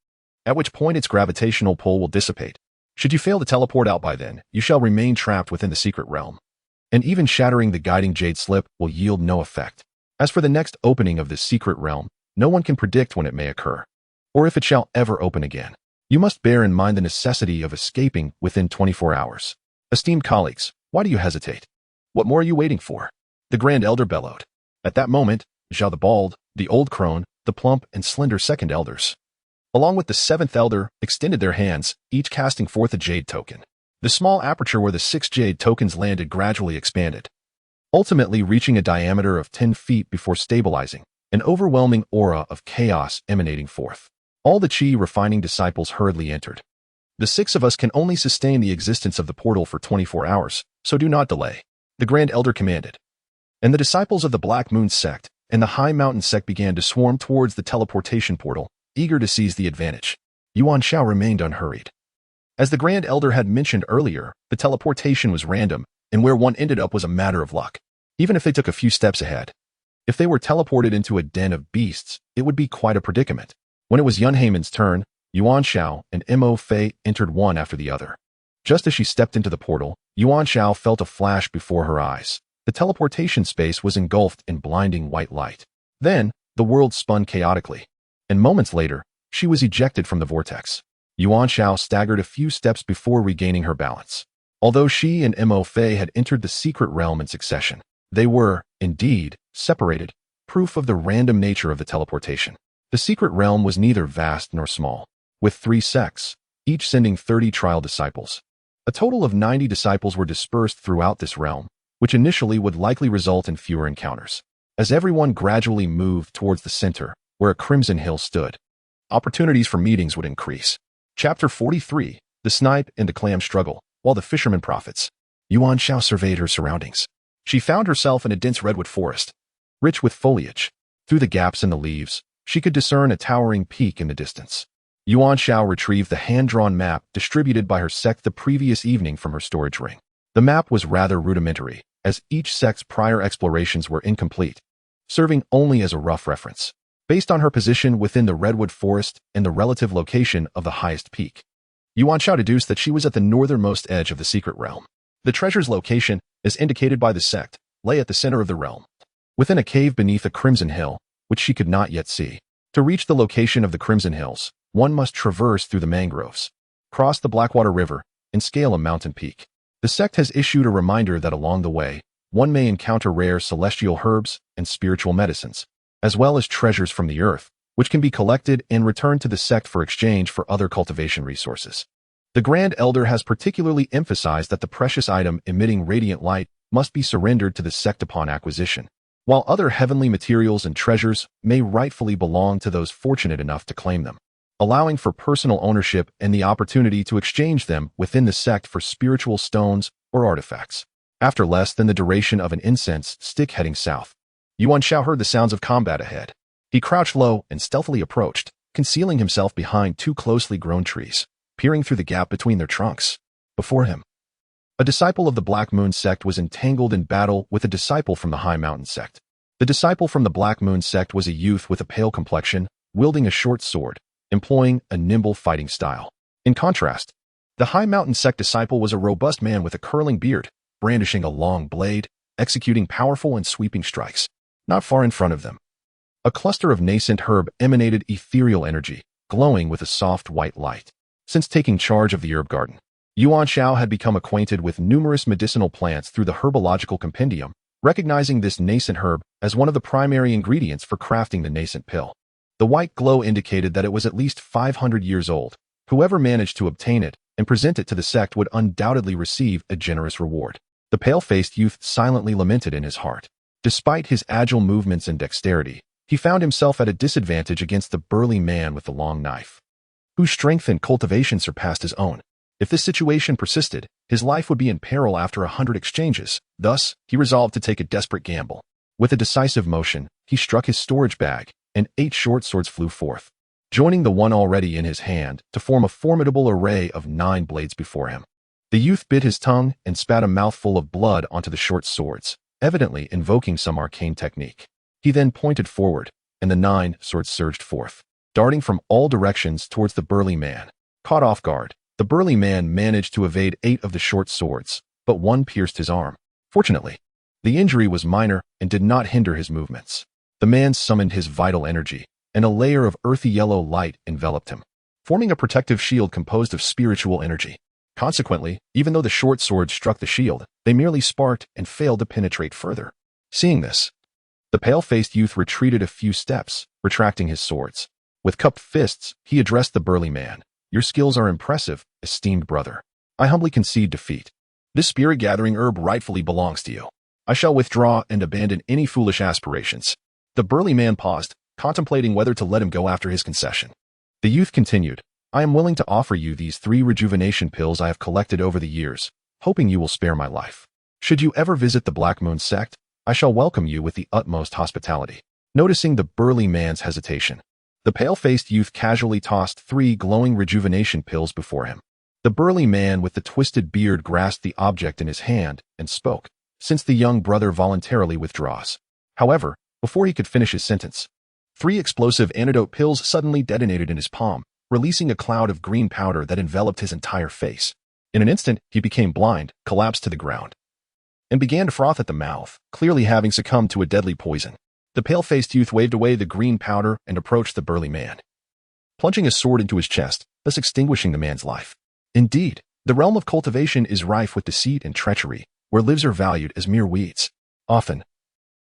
at which point its gravitational pull will dissipate. Should you fail to teleport out by then, you shall remain trapped within the secret realm, and even shattering the guiding jade slip will yield no effect. As for the next opening of this secret realm, no one can predict when it may occur, or if it shall ever open again. You must bear in mind the necessity of escaping within 24 hours. Esteemed colleagues, why do you hesitate? What more are you waiting for? The Grand Elder bellowed. At that moment, Xiao the bald, the old crone, the plump and slender second elders, along with the seventh elder, extended their hands, each casting forth a jade token. The small aperture where the 6 jade tokens landed gradually expanded, ultimately reaching a diameter of 10 feet before stabilizing, an overwhelming aura of chaos emanating forth. All the chi refining disciples hurriedly entered. The 6 of us can only sustain the existence of the portal for 24 hours, so do not delay, the Grand Elder commanded. And the disciples of the Black Moon sect and the High Mountain sect began to swarm towards the teleportation portal, eager to seize the advantage. Yuan Xiao remained unhurried. As the Grand Elder had mentioned earlier, the teleportation was random, and where one ended up was a matter of luck, even if they took a few steps ahead. If they were teleported into a den of beasts, it would be quite a predicament. When it was Yun Heyman's turn, Yuan Xiao and Mo Fei entered one after the other. Just as she stepped into the portal, Yuan Xiao felt a flash before her eyes. The teleportation space was engulfed in blinding white light. Then, the world spun chaotically, and moments later, she was ejected from the vortex. Yuan Xiao staggered a few steps before regaining her balance. Although she and Mo Fei had entered the secret realm in succession, they were, indeed, separated, proof of the random nature of the teleportation. The secret realm was neither vast nor small, with 3 sects, each sending 30 trial disciples. A total of 90 disciples were dispersed throughout this realm, which initially would likely result in fewer encounters. As everyone gradually moved towards the center, where a crimson hill stood, opportunities for meetings would increase. Chapter 43, The Snipe and the Clam Struggle. While the fisherman profits, Yuan Xiao surveyed her surroundings. She found herself in a dense redwood forest, rich with foliage. Through the gaps in the leaves, she could discern a towering peak in the distance. Yuan Xiao retrieved the hand-drawn map distributed by her sect the previous evening from her storage ring. The map was rather rudimentary, as each sect's prior explorations were incomplete, serving only as a rough reference. Based on her position within the redwood forest and the relative location of the highest peak, Yuan Xiao deduced that she was at the northernmost edge of the secret realm. The treasure's location, as indicated by the sect, lay at the center of the realm, within a cave beneath a crimson hill, which she could not yet see. To reach the location of the Crimson Hills, one must traverse through the mangroves, cross the Blackwater River, and scale a mountain peak. The sect has issued a reminder that along the way, one may encounter rare celestial herbs and spiritual medicines, as well as treasures from the earth, which can be collected and returned to the sect for exchange for other cultivation resources. The Grand Elder has particularly emphasized that the precious item emitting radiant light must be surrendered to the sect upon acquisition, while other heavenly materials and treasures may rightfully belong to those fortunate enough to claim them, allowing for personal ownership and the opportunity to exchange them within the sect for spiritual stones or artifacts. After less than the duration of an incense stick heading south, Yuan Xiao heard the sounds of combat ahead. He crouched low and stealthily approached, concealing himself behind two closely grown trees, peering through the gap between their trunks. Before him, a disciple of the Black Moon sect was entangled in battle with a disciple from the High Mountain sect. The disciple from the Black Moon sect was a youth with a pale complexion, wielding a short sword, employing a nimble fighting style. In contrast, the High Mountain sect disciple was a robust man with a curling beard, brandishing a long blade, executing powerful and sweeping strikes. Not far in front of them, a cluster of nascent herb emanated ethereal energy, glowing with a soft white light. Since taking charge of the herb garden, Yuan Xiao had become acquainted with numerous medicinal plants through the herbological compendium, recognizing this nascent herb as one of the primary ingredients for crafting the nascent pill. The white glow indicated that it was at least 500 years old. Whoever managed to obtain it and present it to the sect would undoubtedly receive a generous reward. The pale-faced youth silently lamented in his heart. Despite his agile movements and dexterity, he found himself at a disadvantage against the burly man with the long knife, whose strength and cultivation surpassed his own. If this situation persisted, his life would be in peril after 100 exchanges. Thus, he resolved to take a desperate gamble. With a decisive motion, he struck his storage bag, and 8 short swords flew forth, joining the one already in his hand to form a formidable array of 9 blades before him. The youth bit his tongue and spat a mouthful of blood onto the short swords, evidently invoking some arcane technique. He then pointed forward, and the 9 swords surged forth, darting from all directions towards the burly man. Caught off guard, the burly man managed to evade 8 of the short swords, but one pierced his arm. Fortunately, the injury was minor and did not hinder his movements. The man summoned his vital energy, and a layer of earthy yellow light enveloped him, forming a protective shield composed of spiritual energy. Consequently, even though the short swords struck the shield, they merely sparked and failed to penetrate further. Seeing this, the pale-faced youth retreated a few steps, retracting his swords. With cupped fists, he addressed the burly man. "Your skills are impressive, esteemed brother. I humbly concede defeat. This spirit-gathering herb rightfully belongs to you. I shall withdraw and abandon any foolish aspirations." The burly man paused, contemplating whether to let him go after his concession. The youth continued, "I am willing to offer you these 3 rejuvenation pills I have collected over the years, hoping you will spare my life. Should you ever visit the Black Moon sect, I shall welcome you with the utmost hospitality." Noticing the burly man's hesitation, the pale-faced youth casually tossed 3 glowing rejuvenation pills before him. The burly man with the twisted beard grasped the object in his hand and spoke, since the young brother voluntarily withdraws. However, before he could finish his sentence, 3 explosive antidote pills suddenly detonated in his palm, releasing a cloud of green powder that enveloped his entire face. In an instant, he became blind, collapsed to the ground, and began to froth at the mouth, clearly having succumbed to a deadly poison. The pale-faced youth waved away the green powder and approached the burly man, plunging his sword into his chest, thus extinguishing the man's life. Indeed, the realm of cultivation is rife with deceit and treachery, where lives are valued as mere weeds. Often,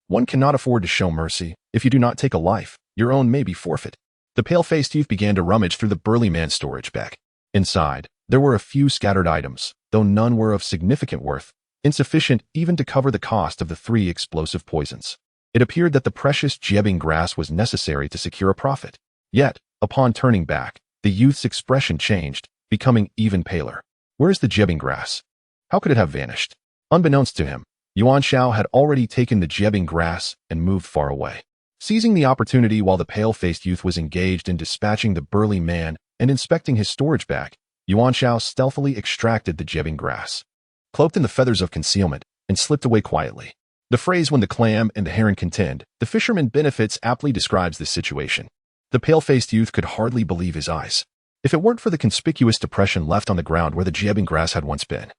one cannot afford to show mercy. If you do not take a life, your own may be forfeit. The pale-faced youth began to rummage through the burly man's storage bag. Inside, there were a few scattered items, though none were of significant worth, insufficient even to cover the cost of the 3 explosive poisons. It appeared that the precious jiebing grass was necessary to secure a profit. Yet, upon turning back, the youth's expression changed, becoming even paler. Where is the jiebing grass? How could it have vanished? Unbeknownst to him, Yuan Xiao had already taken the jiebing grass and moved far away. Seizing the opportunity while the pale-faced youth was engaged in dispatching the burly man and inspecting his storage bag, Yuan Xiao stealthily extracted the jiebing grass, cloaked in the feathers of concealment, and slipped away quietly. The phrase "when the clam and the heron contend, the fisherman benefits" aptly describes this situation. The pale-faced youth could hardly believe his eyes. If it weren't for the conspicuous depression left on the ground where the jiebing grass had once been,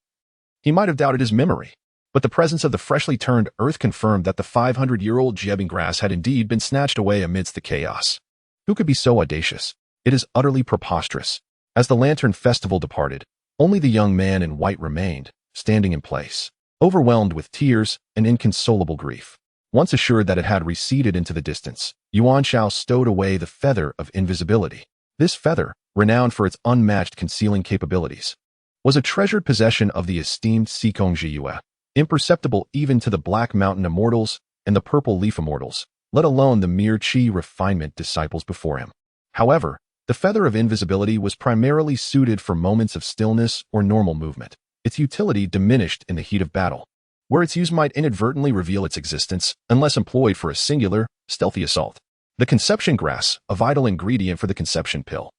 he might have doubted his memory. But the presence of the freshly turned earth confirmed that the 500-year-old jiebing grass had indeed been snatched away amidst the chaos. Who could be so audacious? It is utterly preposterous. As the lantern festival departed, only the young man in white remained, standing in place, overwhelmed with tears and inconsolable grief. Once assured that it had receded into the distance, Yuan Xiao stowed away the feather of invisibility. This feather, renowned for its unmatched concealing capabilities, was a treasured possession of the esteemed Sikong Jiyue, imperceptible even to the Black Mountain Immortals and the Purple Leaf Immortals, let alone the mere Qi refinement disciples before him. However, the feather of invisibility was primarily suited for moments of stillness or normal movement. Its utility diminished in the heat of battle, where its use might inadvertently reveal its existence unless employed for a singular, stealthy assault. The conception grass, a vital ingredient for the conception pill,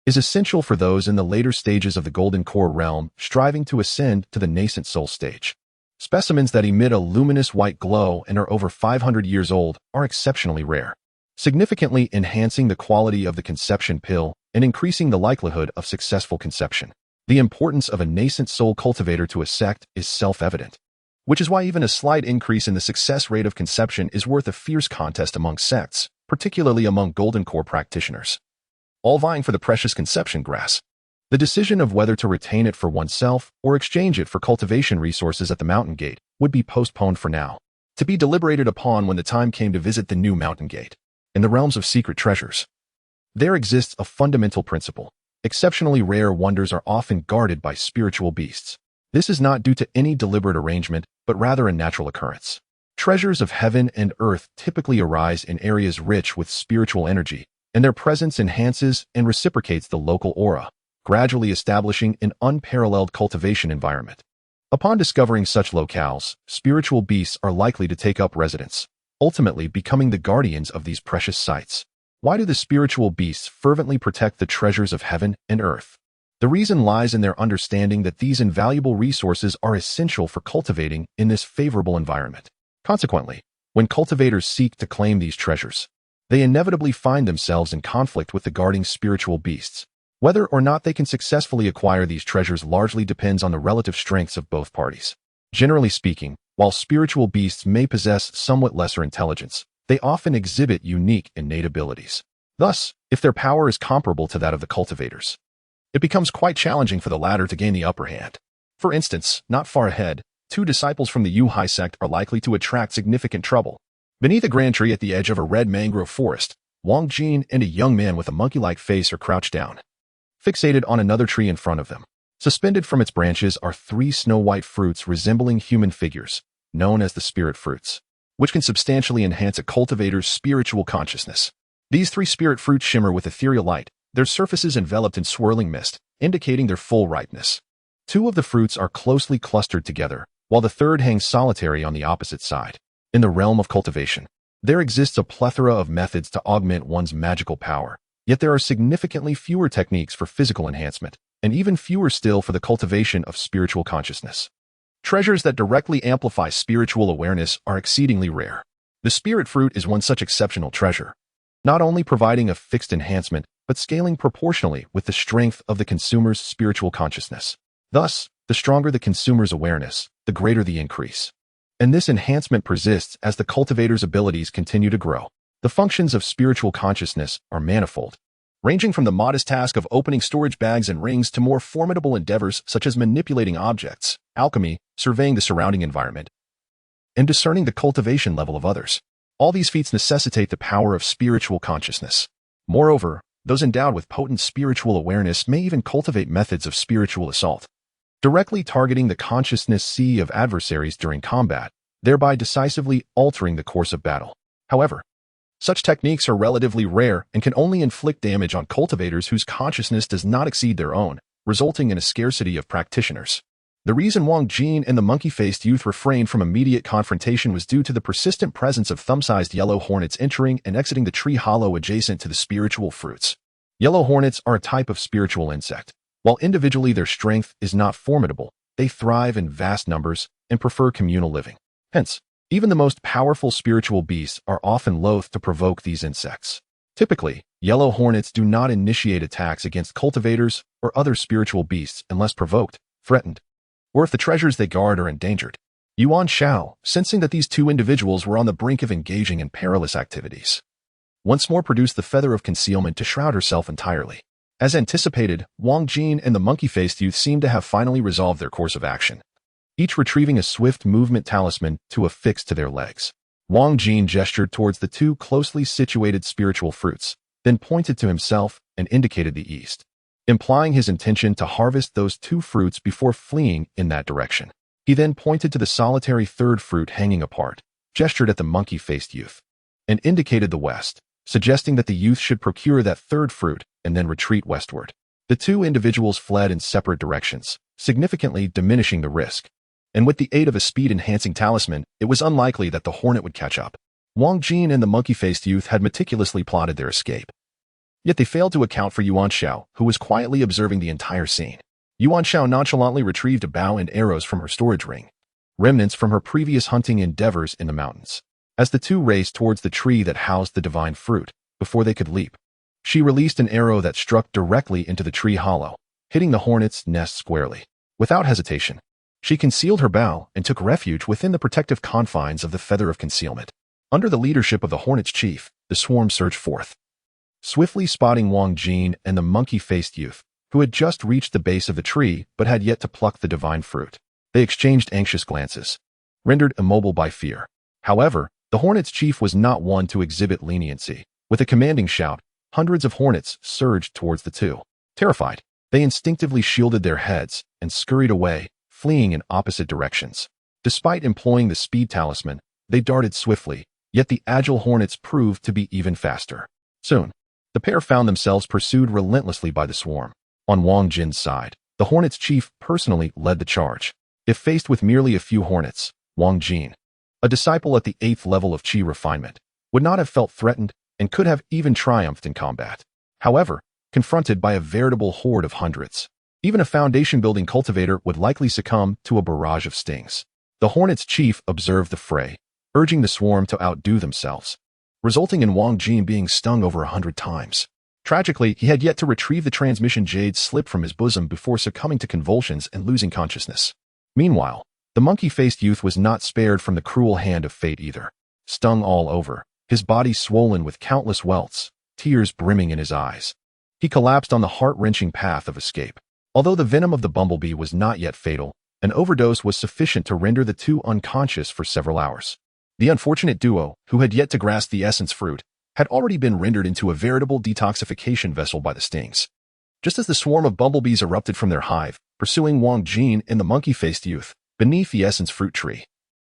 is essential for those in the later stages of the Golden Core realm striving to ascend to the nascent soul stage. Specimens that emit a luminous white glow and are over 500 years old are exceptionally rare, significantly enhancing the quality of the conception pill and increasing the likelihood of successful conception. The importance of a nascent soul cultivator to a sect is self-evident, which is why even a slight increase in the success rate of conception is worth a fierce contest among sects, particularly among Golden Core practitioners, all vying for the precious conception grass. The decision of whether to retain it for oneself or exchange it for cultivation resources at the Mountain Gate would be postponed for now, to be deliberated upon when the time came to visit the new Mountain Gate. In the realms of secret treasures, there exists a fundamental principle. Exceptionally rare wonders are often guarded by spiritual beasts. This is not due to any deliberate arrangement, but rather a natural occurrence. Treasures of heaven and earth typically arise in areas rich with spiritual energy, and their presence enhances and reciprocates the local aura, gradually establishing an unparalleled cultivation environment. Upon discovering such locales, spiritual beasts are likely to take up residence, ultimately becoming the guardians of these precious sites. Why do the spiritual beasts fervently protect the treasures of heaven and earth? The reason lies in their understanding that these invaluable resources are essential for cultivating in this favorable environment. Consequently, when cultivators seek to claim these treasures, they inevitably find themselves in conflict with the guarding spiritual beasts. Whether or not they can successfully acquire these treasures largely depends on the relative strengths of both parties. Generally speaking, while spiritual beasts may possess somewhat lesser intelligence, they often exhibit unique innate abilities. Thus, if their power is comparable to that of the cultivators, it becomes quite challenging for the latter to gain the upper hand. For instance, not far ahead, two disciples from the Yuhai sect are likely to attract significant trouble. Beneath a grand tree at the edge of a red mangrove forest, Wang Jin and a young man with a monkey-like face are crouched down, fixated on another tree in front of them. Suspended from its branches are three snow-white fruits resembling human figures, known as the spirit fruits, which can substantially enhance a cultivator's spiritual consciousness. These three spirit fruits shimmer with ethereal light, their surfaces enveloped in swirling mist, indicating their full ripeness. Two of the fruits are closely clustered together, while the third hangs solitary on the opposite side. In the realm of cultivation, there exists a plethora of methods to augment one's magical power, yet there are significantly fewer techniques for physical enhancement, and even fewer still for the cultivation of spiritual consciousness. Treasures that directly amplify spiritual awareness are exceedingly rare. The spirit fruit is one such exceptional treasure, not only providing a fixed enhancement, but scaling proportionally with the strength of the consumer's spiritual consciousness. Thus, the stronger the consumer's awareness, the greater the increase. And this enhancement persists as the cultivator's abilities continue to grow. The functions of spiritual consciousness are manifold, ranging from the modest task of opening storage bags and rings to more formidable endeavors such as manipulating objects, alchemy, surveying the surrounding environment, and discerning the cultivation level of others. All these feats necessitate the power of spiritual consciousness. Moreover, those endowed with potent spiritual awareness may even cultivate methods of spiritual assault, directly targeting the consciousness sea of adversaries during combat, thereby decisively altering the course of battle. However, such techniques are relatively rare and can only inflict damage on cultivators whose consciousness does not exceed their own, resulting in a scarcity of practitioners. The reason Wang Jin and the monkey-faced youth refrained from immediate confrontation was due to the persistent presence of thumb-sized yellow hornets entering and exiting the tree hollow adjacent to the spiritual fruits. Yellow hornets are a type of spiritual insect. While individually their strength is not formidable, they thrive in vast numbers and prefer communal living. Hence, even the most powerful spiritual beasts are often loath to provoke these insects. Typically, yellow hornets do not initiate attacks against cultivators or other spiritual beasts unless provoked, threatened, or if the treasures they guard are endangered. Yuan Xiao, sensing that these two individuals were on the brink of engaging in perilous activities, once more produced the feather of concealment to shroud herself entirely. As anticipated, Wang Jin and the monkey-faced youth seemed to have finally resolved their course of action, each retrieving a swift movement talisman to affix to their legs. Wang Jin gestured towards the two closely situated spiritual fruits, then pointed to himself and indicated the east. implying his intention to harvest those 2 fruits before fleeing in that direction. He then pointed to the solitary 3rd fruit hanging apart, gestured at the monkey-faced youth, and indicated the west, suggesting that the youth should procure that 3rd fruit and then retreat westward. The 2 individuals fled in separate directions, significantly diminishing the risk. And with the aid of a speed-enhancing talisman, it was unlikely that the hornet would catch up. Wang Jin and the monkey-faced youth had meticulously plotted their escape. Yet they failed to account for Yuan Xiao, who was quietly observing the entire scene. Yuan Xiao nonchalantly retrieved a bow and arrows from her storage ring, remnants from her previous hunting endeavors in the mountains. As the 2 raced towards the tree that housed the divine fruit, before they could leap, she released an arrow that struck directly into the tree hollow, hitting the hornet's nest squarely. Without hesitation, she concealed her bow and took refuge within the protective confines of the feather of concealment. Under the leadership of the hornet's chief, the swarm surged forth, swiftly spotting Wang Jin and the monkey-faced youth, who had just reached the base of the tree but had yet to pluck the divine fruit. They exchanged anxious glances, rendered immobile by fear. However, the hornet's chief was not one to exhibit leniency. With a commanding shout, hundreds of hornets surged towards the 2. Terrified, they instinctively shielded their heads and scurried away, fleeing in opposite directions. Despite employing the speed talisman, they darted swiftly, yet the agile hornets proved to be even faster. Soon, the pair found themselves pursued relentlessly by the swarm. On Wang Jin's side, the hornet's chief personally led the charge. If faced with merely a few hornets, Wang Jin, a disciple at the 8th level of Qi refinement, would not have felt threatened and could have even triumphed in combat. However, confronted by a veritable horde of hundreds, even a foundation-building cultivator would likely succumb to a barrage of stings. The hornet's chief observed the fray, urging the swarm to outdo themselves, resulting in Wang Jin being stung over 100 times. Tragically, he had yet to retrieve the transmission jade slip from his bosom before succumbing to convulsions and losing consciousness. Meanwhile, the monkey-faced youth was not spared from the cruel hand of fate either. Stung all over, his body swollen with countless welts, tears brimming in his eyes, he collapsed on the heart-wrenching path of escape. Although the venom of the bumblebee was not yet fatal, an overdose was sufficient to render the 2 unconscious for several hours. The unfortunate duo, who had yet to grasp the essence fruit, had already been rendered into a veritable detoxification vessel by the stings. Just as the swarm of bumblebees erupted from their hive, pursuing Wang Jin and the monkey-faced youth, beneath the essence fruit tree,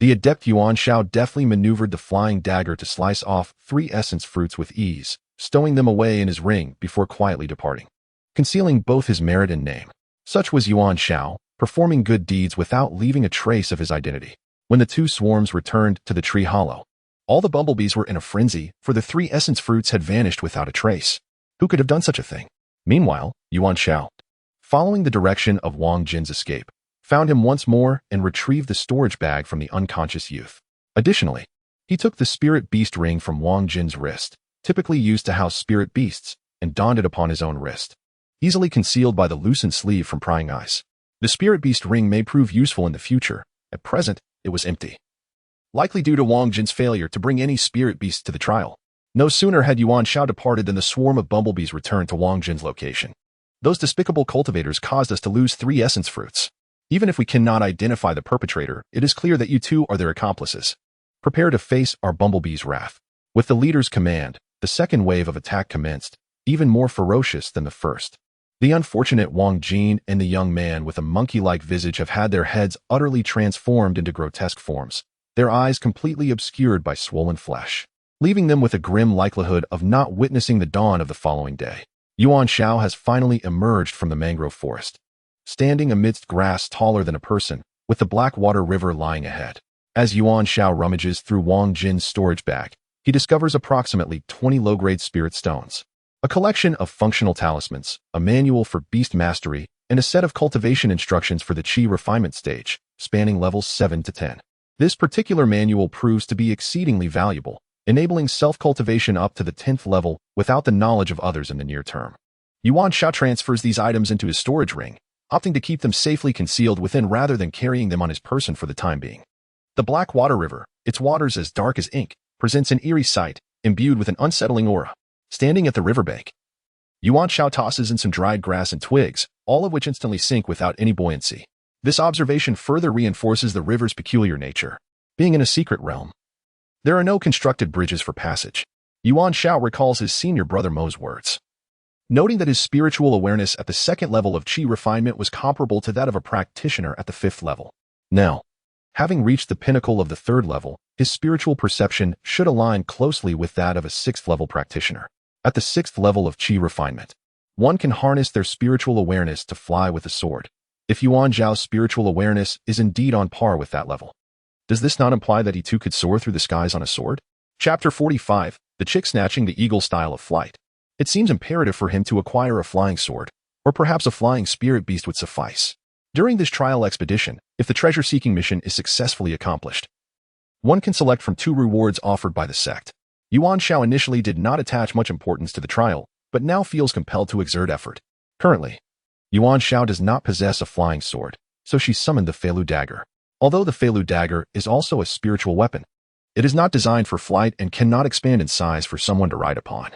the adept Yuan Xiao deftly maneuvered the flying dagger to slice off 3 essence fruits with ease, stowing them away in his ring before quietly departing, concealing both his merit and name. Such was Yuan Xiao, performing good deeds without leaving a trace of his identity. When the 2 swarms returned to the tree hollow, all the bumblebees were in a frenzy, for the 3 essence fruits had vanished without a trace. Who could have done such a thing? Meanwhile, Yuan Xiao, following the direction of Wang Jin's escape, found him once more and retrieved the storage bag from the unconscious youth. Additionally, he took the spirit beast ring from Wang Jin's wrist, typically used to house spirit beasts, and donned it upon his own wrist, easily concealed by the loosened sleeve from prying eyes. The spirit beast ring may prove useful in the future. At present, it was empty, likely due to Wang Jin's failure to bring any spirit beasts to the trial. No sooner had Yuan Xiao departed than the swarm of bumblebees returned to Wang Jin's location. Those despicable cultivators caused us to lose 3 essence fruits. Even if we cannot identify the perpetrator, it is clear that you 2 are their accomplices. Prepare to face our bumblebee's wrath. With the leader's command, the second wave of attack commenced, even more ferocious than the first. The unfortunate Wang Jin and the young man with a monkey-like visage have had their heads utterly transformed into grotesque forms, their eyes completely obscured by swollen flesh, leaving them with a grim likelihood of not witnessing the dawn of the following day. Yuan Xiao has finally emerged from the mangrove forest, standing amidst grass taller than a person, with the Blackwater River lying ahead. As Yuan Xiao rummages through Wang Jin's storage bag, he discovers approximately 20 low-grade spirit stones, a collection of functional talismans, a manual for beast mastery, and a set of cultivation instructions for the Qi refinement stage, spanning levels 7 to 10. This particular manual proves to be exceedingly valuable, enabling self-cultivation up to the 10th level without the knowledge of others in the near term. Yuan Xiao transfers these items into his storage ring, opting to keep them safely concealed within rather than carrying them on his person for the time being. The Blackwater River, its waters as dark as ink, presents an eerie sight, imbued with an unsettling aura. Standing at the riverbank, Yuan Xiao tosses in some dried grass and twigs, all of which instantly sink without any buoyancy. This observation further reinforces the river's peculiar nature. Being in a secret realm, there are no constructed bridges for passage. Yuan Xiao recalls his senior brother Mo's words. noting that his spiritual awareness at the second level of qi refinement was comparable to that of a practitioner at the fifth level. Now, having reached the pinnacle of the third level, his spiritual perception should align closely with that of a sixth-level practitioner. At the sixth level of qi refinement, one can harness their spiritual awareness to fly with a sword. If Yuan Xiao's spiritual awareness is indeed on par with that level, does this not imply that he too could soar through the skies on a sword? Chapter 45, The Chick Snatching the Eagle Style of Flight. It seems imperative for him to acquire a flying sword, or perhaps a flying spirit beast would suffice. During this trial expedition, if the treasure-seeking mission is successfully accomplished, one can select from two rewards offered by the sect. Yuan Xiao initially did not attach much importance to the trial, but now feels compelled to exert effort. Currently, Yuan Xiao does not possess a flying sword, so she summoned the Feilu dagger. Although the Feilu dagger is also a spiritual weapon, it is not designed for flight and cannot expand in size for someone to ride upon.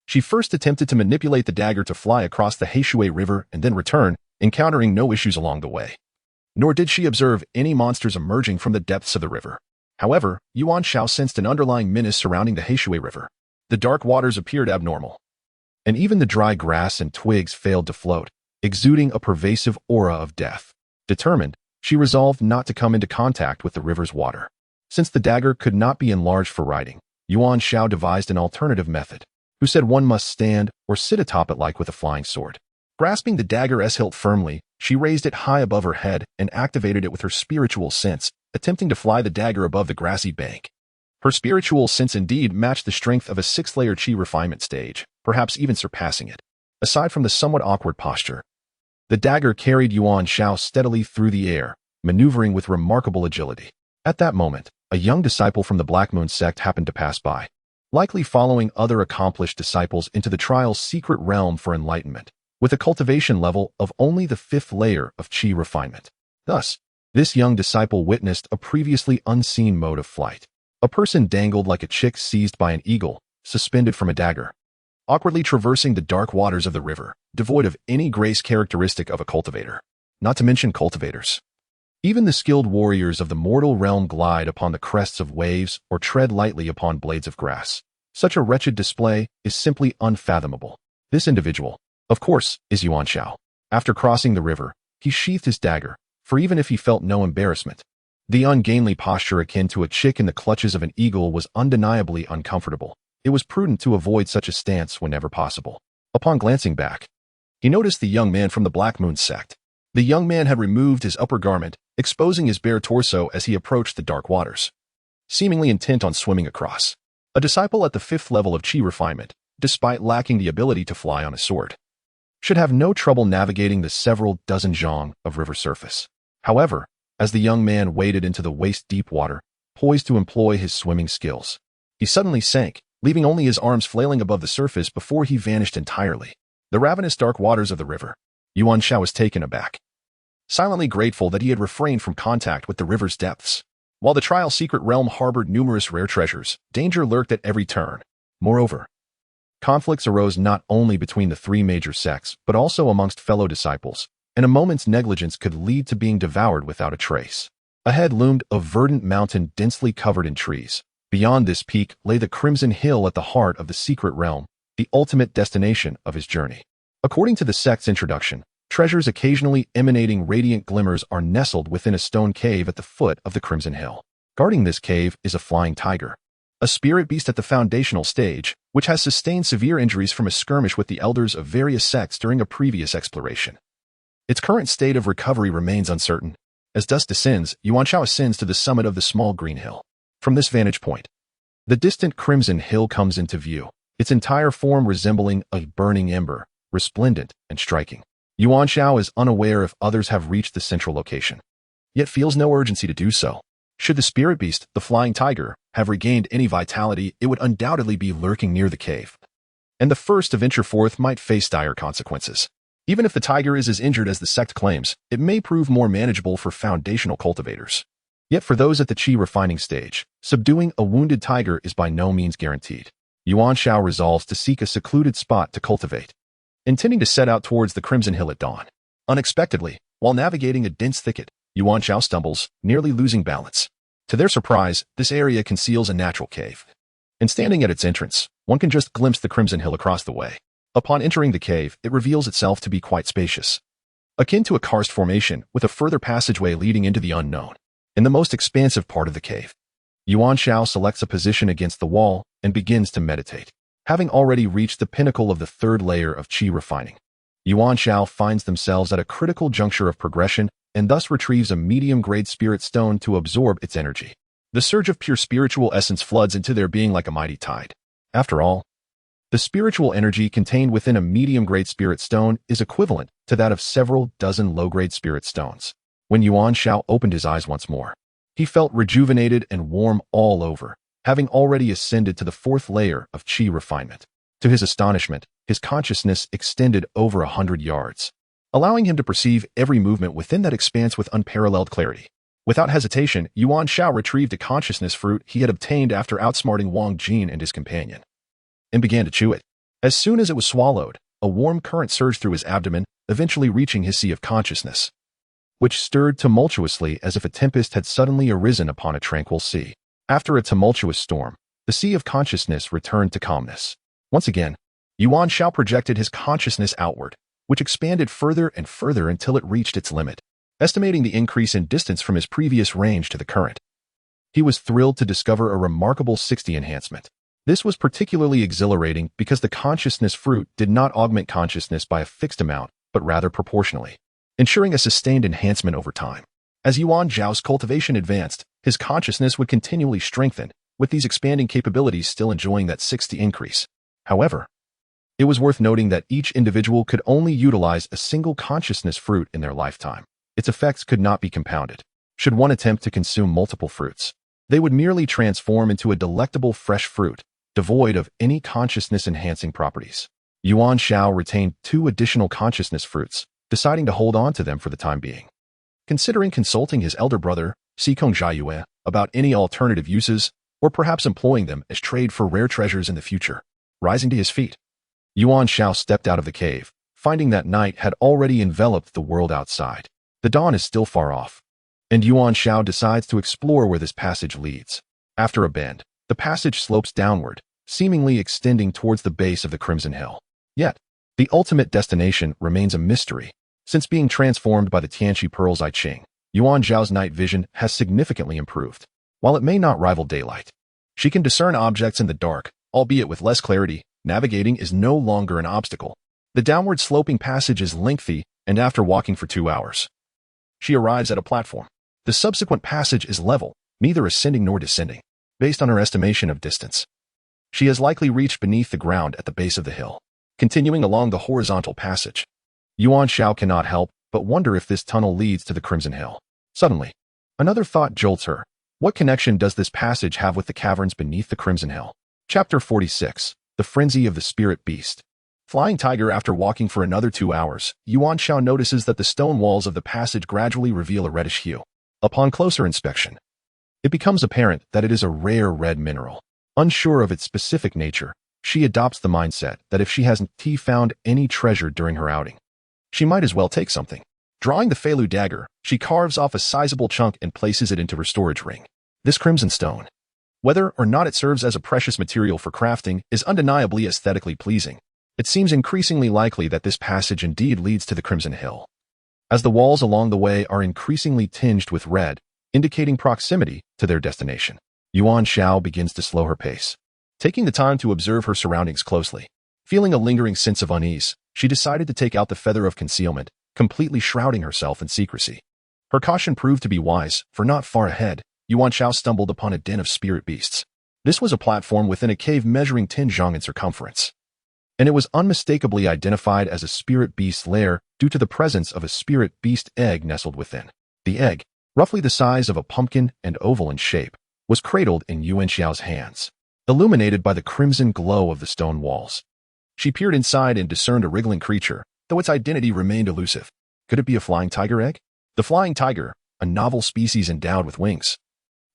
She first attempted to manipulate the dagger to fly across the Heishui River and then return, encountering no issues along the way. Nor did she observe any monsters emerging from the depths of the river. However, Yuan Xiao sensed an underlying menace surrounding the Heishui River. The dark waters appeared abnormal, and even the dry grass and twigs failed to float, exuding a pervasive aura of death. Determined, she resolved not to come into contact with the river's water. Since the dagger could not be enlarged for riding, Yuan Xiao devised an alternative method, who said one must stand or sit atop it like with a flying sword. Grasping the dagger's hilt firmly, she raised it high above her head and activated it with her spiritual sense, attempting to fly the dagger above the grassy bank. Her spiritual sense indeed matched the strength of a sixth-layer qi refinement stage, perhaps even surpassing it. Aside from the somewhat awkward posture, the dagger carried Yuan Xiao steadily through the air, maneuvering with remarkable agility. At that moment, a young disciple from the Black Moon sect happened to pass by, likely following other accomplished disciples into the trial's secret realm for enlightenment, with a cultivation level of only the fifth layer of qi refinement. Thus, this young disciple witnessed a previously unseen mode of flight. A person dangled like a chick seized by an eagle, suspended from a dagger, awkwardly traversing the dark waters of the river, devoid of any grace characteristic of a cultivator. Not to mention cultivators. Even the skilled warriors of the mortal realm glide upon the crests of waves or tread lightly upon blades of grass. Such a wretched display is simply unfathomable. This individual, of course, is Yuan Xiao. After crossing the river, he sheathed his dagger, for even if he felt no embarrassment, the ungainly posture akin to a chick in the clutches of an eagle was undeniably uncomfortable. It was prudent to avoid such a stance whenever possible. Upon glancing back, he noticed the young man from the Black Moon sect. The young man had removed his upper garment, exposing his bare torso as he approached the dark waters, seemingly intent on swimming across. A disciple at the fifth level of qi refinement, despite lacking the ability to fly on a sword, should have no trouble navigating the several dozen zhang of river surface. However, as the young man waded into the waist-deep water, poised to employ his swimming skills, he suddenly sank, leaving only his arms flailing above the surface before he vanished entirely. The ravenous dark waters of the river. Yuan Xiao was taken aback, silently grateful that he had refrained from contact with the river's depths. While the trial secret realm harbored numerous rare treasures, danger lurked at every turn. Moreover, conflicts arose not only between the three major sects, but also amongst fellow disciples, and a moment's negligence could lead to being devoured without a trace. Ahead loomed a verdant mountain densely covered in trees. Beyond this peak lay the Crimson Hill at the heart of the secret realm, the ultimate destination of his journey. According to the sect's introduction, treasures occasionally emanating radiant glimmers are nestled within a stone cave at the foot of the Crimson Hill. Guarding this cave is a flying tiger, a spirit beast at the foundational stage, which has sustained severe injuries from a skirmish with the elders of various sects during a previous exploration. Its current state of recovery remains uncertain. As dusk descends, Yuan Xiao ascends to the summit of the small green hill. From this vantage point, the distant Crimson Hill comes into view, its entire form resembling a burning ember, resplendent and striking. Yuan Xiao is unaware if others have reached the central location, yet feels no urgency to do so. Should the spirit beast, the flying tiger, have regained any vitality, it would undoubtedly be lurking near the cave, and the first to venture forth might face dire consequences. Even if the tiger is as injured as the sect claims, it may prove more manageable for foundational cultivators. Yet for those at the qi refining stage, subduing a wounded tiger is by no means guaranteed. Yuan Xiao resolves to seek a secluded spot to cultivate, intending to set out towards the Crimson Hill at dawn. Unexpectedly, while navigating a dense thicket, Yuan Xiao stumbles, nearly losing balance. To their surprise, this area conceals a natural cave, and standing at its entrance, one can just glimpse the Crimson Hill across the way. Upon entering the cave, it reveals itself to be quite spacious, akin to a karst formation with a further passageway leading into the unknown. In the most expansive part of the cave, Yuan Xiao selects a position against the wall and begins to meditate. Having already reached the pinnacle of the third layer of qi refining, Yuan Xiao finds themselves at a critical juncture of progression and thus retrieves a medium-grade spirit stone to absorb its energy. The surge of pure spiritual essence floods into their being like a mighty tide. After all, the spiritual energy contained within a medium-grade spirit stone is equivalent to that of several dozen low-grade spirit stones. When Yuan Xiao opened his eyes once more, he felt rejuvenated and warm all over, having already ascended to the fourth layer of qi refinement. To his astonishment, his consciousness extended over 100 yards, allowing him to perceive every movement within that expanse with unparalleled clarity. Without hesitation, Yuan Xiao retrieved a consciousness fruit he had obtained after outsmarting Wang Jin and his companion, and began to chew it. As soon as it was swallowed, a warm current surged through his abdomen, eventually reaching his sea of consciousness, which stirred tumultuously as if a tempest had suddenly arisen upon a tranquil sea. After a tumultuous storm, the sea of consciousness returned to calmness. Once again, Yuan Xiao projected his consciousness outward, which expanded further and further until it reached its limit, estimating the increase in distance from his previous range to the current. He was thrilled to discover a remarkable 60 enhancement. This was particularly exhilarating because the consciousness fruit did not augment consciousness by a fixed amount, but rather proportionally, ensuring a sustained enhancement over time. As Yuan Xiao's cultivation advanced, his consciousness would continually strengthen, with these expanding capabilities still enjoying that 60 increase. However, it was worth noting that each individual could only utilize a single consciousness fruit in their lifetime. Its effects could not be compounded. Should one attempt to consume multiple fruits, they would merely transform into a delectable fresh fruit, devoid of any consciousness-enhancing properties. Yuan Xiao retained 2 additional consciousness fruits, deciding to hold on to them for the time being. Considering consulting his elder brother, Xikong Jiayue, about any alternative uses, or perhaps employing them as trade for rare treasures in the future. Rising to his feet, Yuan Xiao stepped out of the cave, finding that night had already enveloped the world outside. The dawn is still far off, and Yuan Xiao decides to explore where this passage leads. After a bend, the passage slopes downward, seemingly extending towards the base of the Crimson Hill. Yet, the ultimate destination remains a mystery. Since being transformed by the Tianqi Pearls I Ching, Yuan Xiao's night vision has significantly improved. While it may not rival daylight, she can discern objects in the dark, albeit with less clarity. Navigating is no longer an obstacle. The downward sloping passage is lengthy, and after walking for 2 hours, she arrives at a platform. The subsequent passage is level, neither ascending nor descending. Based on her estimation of distance, she has likely reached beneath the ground at the base of the hill. Continuing along the horizontal passage, Yuan Xiao cannot help but wonder if this tunnel leads to the Crimson Hill. Suddenly, another thought jolts her. What connection does this passage have with the caverns beneath the Crimson Hill? Chapter 46. The Frenzy of the Spirit Beast. Flying Tiger. After walking for another 2 hours, Yuan Xiao notices that the stone walls of the passage gradually reveal a reddish hue. Upon closer inspection, it becomes apparent that it is a rare red mineral. Unsure of its specific nature, she adopts the mindset that if she hasn't found any treasure during her outing, she might as well take something. Drawing the Feilu dagger, she carves off a sizable chunk and places it into her storage ring. This crimson stone, whether or not it serves as a precious material for crafting, is undeniably aesthetically pleasing. It seems increasingly likely that this passage indeed leads to the Crimson Hill, as the walls along the way are increasingly tinged with red, indicating proximity to their destination. Yuan Xiao begins to slow her pace, taking the time to observe her surroundings closely. Feeling a lingering sense of unease, she decided to take out the feather of concealment, completely shrouding herself in secrecy. Her caution proved to be wise, for not far ahead, Yuan Xiao stumbled upon a den of spirit beasts. This was a platform within a cave measuring 10 zhang in circumference, and it was unmistakably identified as a spirit beast lair due to the presence of a spirit beast egg nestled within. The egg, roughly the size of a pumpkin and oval in shape, was cradled in Yuan Xiao's hands, illuminated by the crimson glow of the stone walls. She peered inside and discerned a wriggling creature, though its identity remained elusive. Could it be a flying tiger egg? The flying tiger, a novel species endowed with wings,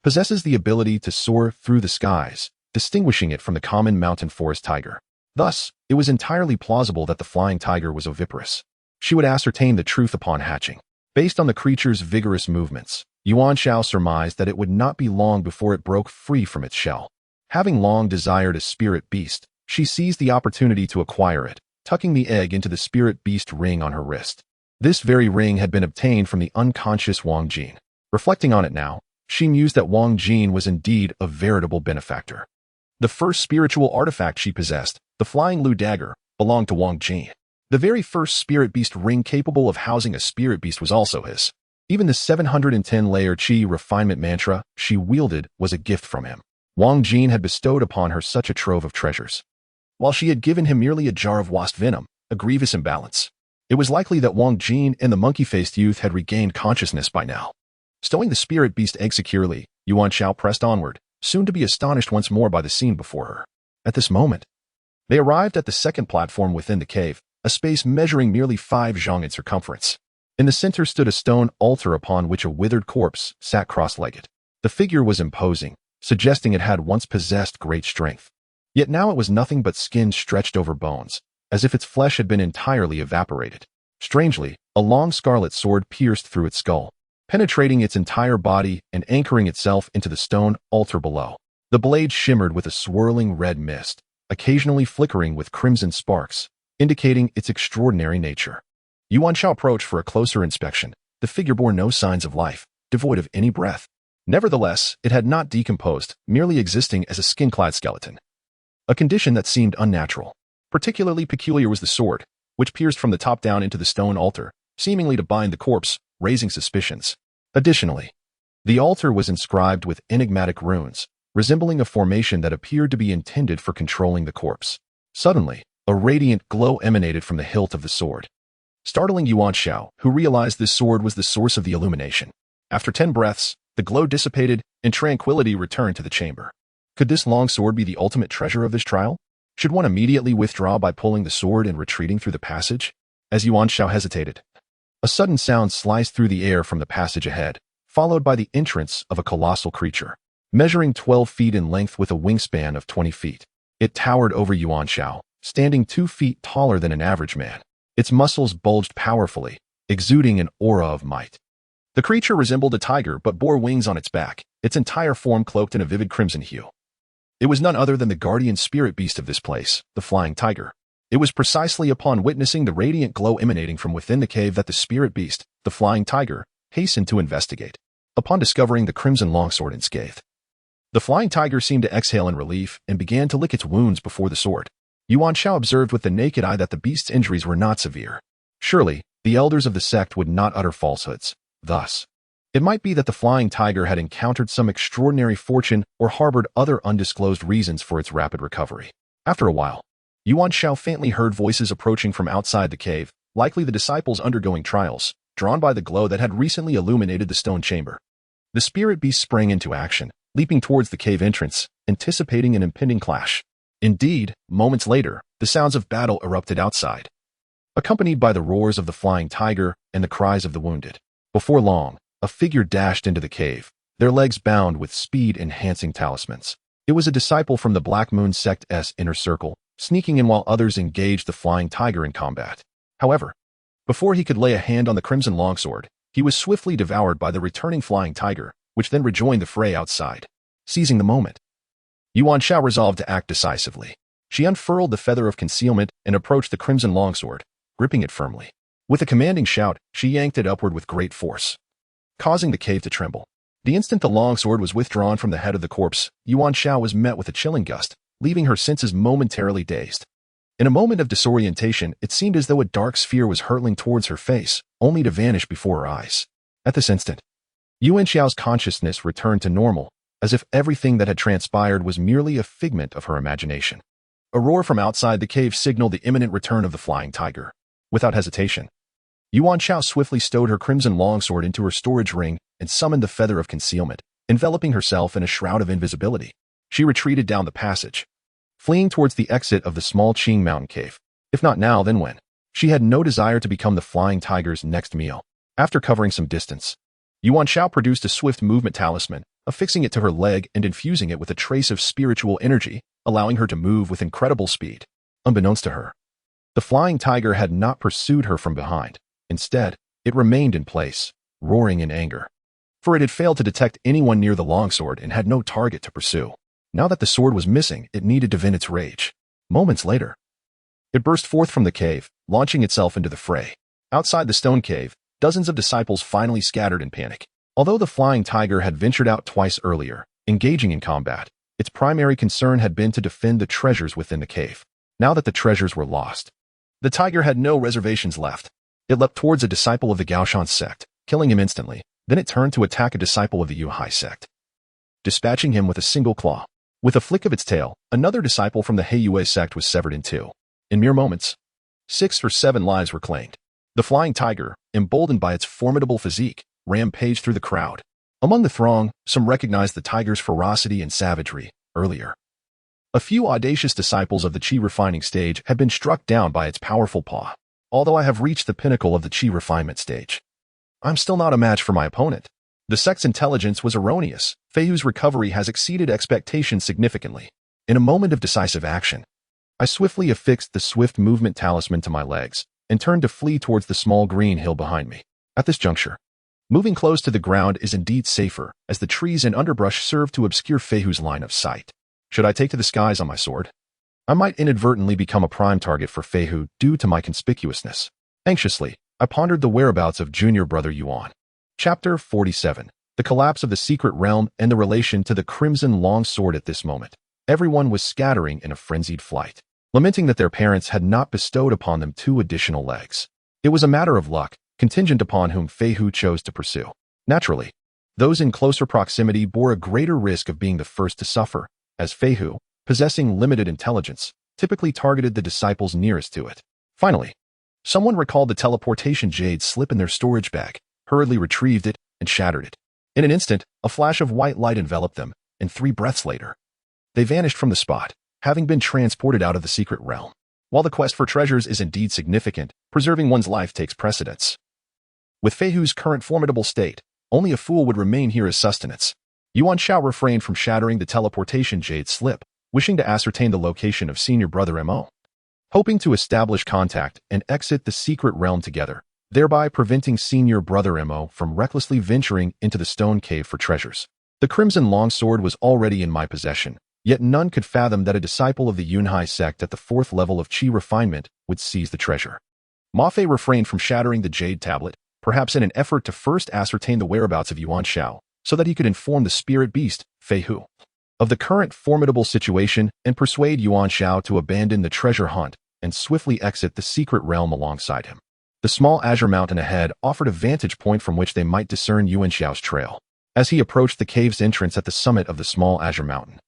possesses the ability to soar through the skies, distinguishing it from the common mountain forest tiger. Thus, it was entirely plausible that the flying tiger was oviparous. She would ascertain the truth upon hatching. Based on the creature's vigorous movements, Yuan Xiao surmised that it would not be long before it broke free from its shell. Having long desired a spirit beast, she seized the opportunity to acquire it, tucking the egg into the spirit beast ring on her wrist. This very ring had been obtained from the unconscious Wang Jin. Reflecting on it now, she mused that Wang Jin was indeed a veritable benefactor. The first spiritual artifact she possessed, the Flying Lu dagger, belonged to Wang Jin. The very first spirit beast ring capable of housing a spirit beast was also his. Even the 710-layer Qi refinement mantra she wielded was a gift from him. Wang Jin had bestowed upon her such a trove of treasures, while she had given him merely a jar of wasp venom, a grievous imbalance. It was likely that Wang Jin and the monkey-faced youth had regained consciousness by now. Stowing the spirit beast egg securely, Yuan Xiao pressed onward, soon to be astonished once more by the scene before her. At this moment, they arrived at the second platform within the cave, a space measuring merely 5 zhang in circumference. In the center stood a stone altar upon which a withered corpse sat cross-legged. The figure was imposing, suggesting it had once possessed great strength. Yet now it was nothing but skin stretched over bones, as if its flesh had been entirely evaporated. Strangely, a long scarlet sword pierced through its skull, penetrating its entire body and anchoring itself into the stone altar below. The blade shimmered with a swirling red mist, occasionally flickering with crimson sparks, indicating its extraordinary nature. Yuan Xiao approached for a closer inspection. The figure bore no signs of life, devoid of any breath. Nevertheless, it had not decomposed, merely existing as a skin-clad skeleton. A condition that seemed unnatural. Particularly peculiar was the sword, which pierced from the top down into the stone altar, seemingly to bind the corpse, raising suspicions. Additionally, the altar was inscribed with enigmatic runes, resembling a formation that appeared to be intended for controlling the corpse. Suddenly, a radiant glow emanated from the hilt of the sword, startling Yuan Xiao, who realized this sword was the source of the illumination. After 10 breaths, the glow dissipated, and tranquility returned to the chamber. Could this long sword be the ultimate treasure of this trial? Should one immediately withdraw by pulling the sword and retreating through the passage? As Yuan Xiao hesitated, a sudden sound sliced through the air from the passage ahead, followed by the entrance of a colossal creature, measuring 12 feet in length with a wingspan of 20 feet. It towered over Yuan Xiao, standing 2 feet taller than an average man. Its muscles bulged powerfully, exuding an aura of might. The creature resembled a tiger but bore wings on its back, its entire form cloaked in a vivid crimson hue. It was none other than the guardian spirit beast of this place, the flying tiger. It was precisely upon witnessing the radiant glow emanating from within the cave that the spirit beast, the flying tiger, hastened to investigate. Upon discovering the crimson longsword unscathed, the flying tiger seemed to exhale in relief and began to lick its wounds before the sword. Yuan Xiao observed with the naked eye that the beast's injuries were not severe. Surely, the elders of the sect would not utter falsehoods. Thus, it might be that the flying tiger had encountered some extraordinary fortune or harbored other undisclosed reasons for its rapid recovery. After a while, Yuan Xiao faintly heard voices approaching from outside the cave, likely the disciples undergoing trials, drawn by the glow that had recently illuminated the stone chamber. The spirit beast sprang into action, leaping towards the cave entrance, anticipating an impending clash. Indeed, moments later, the sounds of battle erupted outside, accompanied by the roars of the flying tiger and the cries of the wounded. Before long, a figure dashed into the cave, their legs bound with speed-enhancing talismans. It was a disciple from the Black Moon Sect's inner circle, sneaking in while others engaged the flying tiger in combat. However, before he could lay a hand on the crimson longsword, he was swiftly devoured by the returning flying tiger, which then rejoined the fray outside. Seizing the moment, Yuan Xiao resolved to act decisively. She unfurled the feather of concealment and approached the crimson longsword, gripping it firmly. With a commanding shout, she yanked it upward with great force, causing the cave to tremble. The instant the longsword was withdrawn from the head of the corpse, Yuan Xiao was met with a chilling gust, leaving her senses momentarily dazed. In a moment of disorientation, it seemed as though a dark sphere was hurtling towards her face, only to vanish before her eyes. At this instant, Yuan Xiao's consciousness returned to normal, as if everything that had transpired was merely a figment of her imagination. A roar from outside the cave signaled the imminent return of the flying tiger. Without hesitation, Yuan Xiao swiftly stowed her crimson longsword into her storage ring and summoned the feather of concealment, enveloping herself in a shroud of invisibility. She retreated down the passage, fleeing towards the exit of the small Qing mountain cave. If not now, then when? She had no desire to become the flying tiger's next meal. After covering some distance, Yuan Xiao produced a swift movement talisman, affixing it to her leg and infusing it with a trace of spiritual energy, allowing her to move with incredible speed. Unbeknownst to her, the flying tiger had not pursued her from behind. Instead, it remained in place, roaring in anger. For it had failed to detect anyone near the longsword and had no target to pursue. Now that the sword was missing, it needed to vent its rage. Moments later, It burst forth from the cave, launching itself into the fray. Outside the stone cave, dozens of disciples finally scattered in panic. Although the flying tiger had ventured out twice earlier, engaging in combat, its primary concern had been to defend the treasures within the cave. Now that the treasures were lost, the tiger had no reservations left. It leapt towards a disciple of the Gaoshan sect, killing him instantly. Then it turned to attack a disciple of the Yuhai sect, dispatching him with a single claw. With a flick of its tail, another disciple from the Heiyue sect was severed in two. In mere moments, 6 or 7 lives were claimed. The flying tiger, emboldened by its formidable physique, rampaged through the crowd. Among the throng, some recognized the tiger's ferocity and savagery. Earlier, a few audacious disciples of the chi refining stage had been struck down by its powerful paw. Although I have reached the pinnacle of the chi refinement stage, I'm still not a match for my opponent. The sect's intelligence was erroneous. Feihu's recovery has exceeded expectations significantly. In a moment of decisive action, I swiftly affixed the swift movement talisman to my legs and turned to flee towards the small green hill behind me. At this juncture, moving close to the ground is indeed safer, as the trees and underbrush serve to obscure Feihu's line of sight. Should I take to the skies on my sword, I might inadvertently become a prime target for Feihu due to my conspicuousness. Anxiously, I pondered the whereabouts of junior brother Yuan. Chapter 47. The collapse of the secret realm and the relation to the crimson long sword. At this moment, everyone was scattering in a frenzied flight, lamenting that their parents had not bestowed upon them 2 additional legs. It was a matter of luck, contingent upon whom Feihu chose to pursue. Naturally, those in closer proximity bore a greater risk of being the first to suffer, as Feihu, possessing limited intelligence, typically targeted the disciples nearest to it. Finally, someone recalled the teleportation jade slip in their storage bag, hurriedly retrieved it, and shattered it. In an instant, a flash of white light enveloped them, and 3 breaths later, they vanished from the spot, having been transported out of the secret realm. While the quest for treasures is indeed significant, preserving one's life takes precedence. With Feihu's current formidable state, only a fool would remain here as sustenance. Yuan Xiao refrained from shattering the teleportation jade slip, wishing to ascertain the location of senior brother Mo, hoping to establish contact and exit the secret realm together, thereby preventing senior brother Mo from recklessly venturing into the stone cave for treasures. The crimson longsword was already in my possession, yet none could fathom that a disciple of the Yunhai sect at the 4th level of chi refinement would seize the treasure. Ma Fei refrained from shattering the jade tablet, perhaps in an effort to first ascertain the whereabouts of Yuan Xiao, so that he could inform the spirit beast, Feihu, of the current formidable situation and persuade Yuan Xiao to abandon the treasure hunt and swiftly exit the secret realm alongside him. The small azure mountain ahead offered a vantage point from which they might discern Yuan Xiao's trail. As he approached the cave's entrance at the summit of the small azure mountain,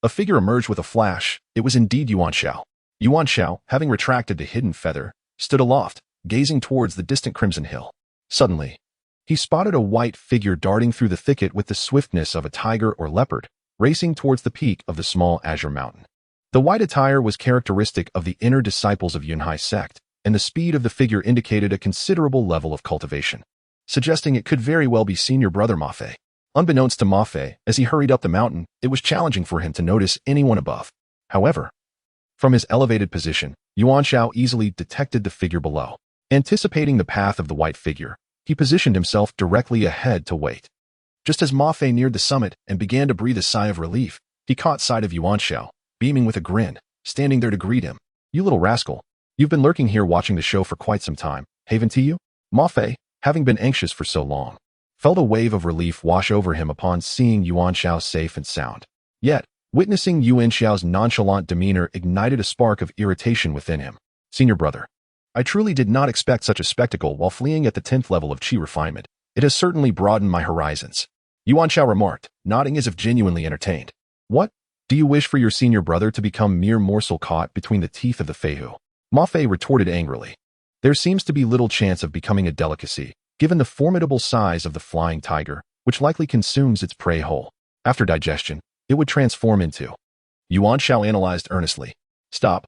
a figure emerged with a flash. It was indeed Yuan Xiao. Yuan Xiao, having retracted the hidden feather, stood aloft, gazing towards the distant crimson hill. Suddenly, he spotted a white figure darting through the thicket with the swiftness of a tiger or leopard, racing towards the peak of the small azure mountain. The white attire was characteristic of the inner disciples of Yunhai sect, and the speed of the figure indicated a considerable level of cultivation, suggesting it could very well be senior brother Ma Fei. Unbeknownst to Ma Fei, as he hurried up the mountain, it was challenging for him to notice anyone above. However, from his elevated position, Yuan Xiao easily detected the figure below. Anticipating the path of the white figure, he positioned himself directly ahead to wait. Just as Ma Fei neared the summit and began to breathe a sigh of relief, he caught sight of Yuan Xiao, beaming with a grin, standing there to greet him. "You little rascal. You've been lurking here watching the show for quite some time, haven't you?" Ma Fei, having been anxious for so long, felt a wave of relief wash over him upon seeing Yuan Xiao safe and sound. Yet, witnessing Yuan Xiao's nonchalant demeanor ignited a spark of irritation within him. "Senior brother, I truly did not expect such a spectacle while fleeing at the 10th level of chi refinement. It has certainly broadened my horizons," Yuan Xiao remarked, nodding as if genuinely entertained. "What? Do you wish for your senior brother to become mere morsel caught between the teeth of the Feihu?" Ma Fei retorted angrily. "There seems to be little chance of becoming a delicacy, given the formidable size of the flying tiger, which likely consumes its prey whole. After digestion, it would transform into—" Yuan Xiao analyzed earnestly. Stop.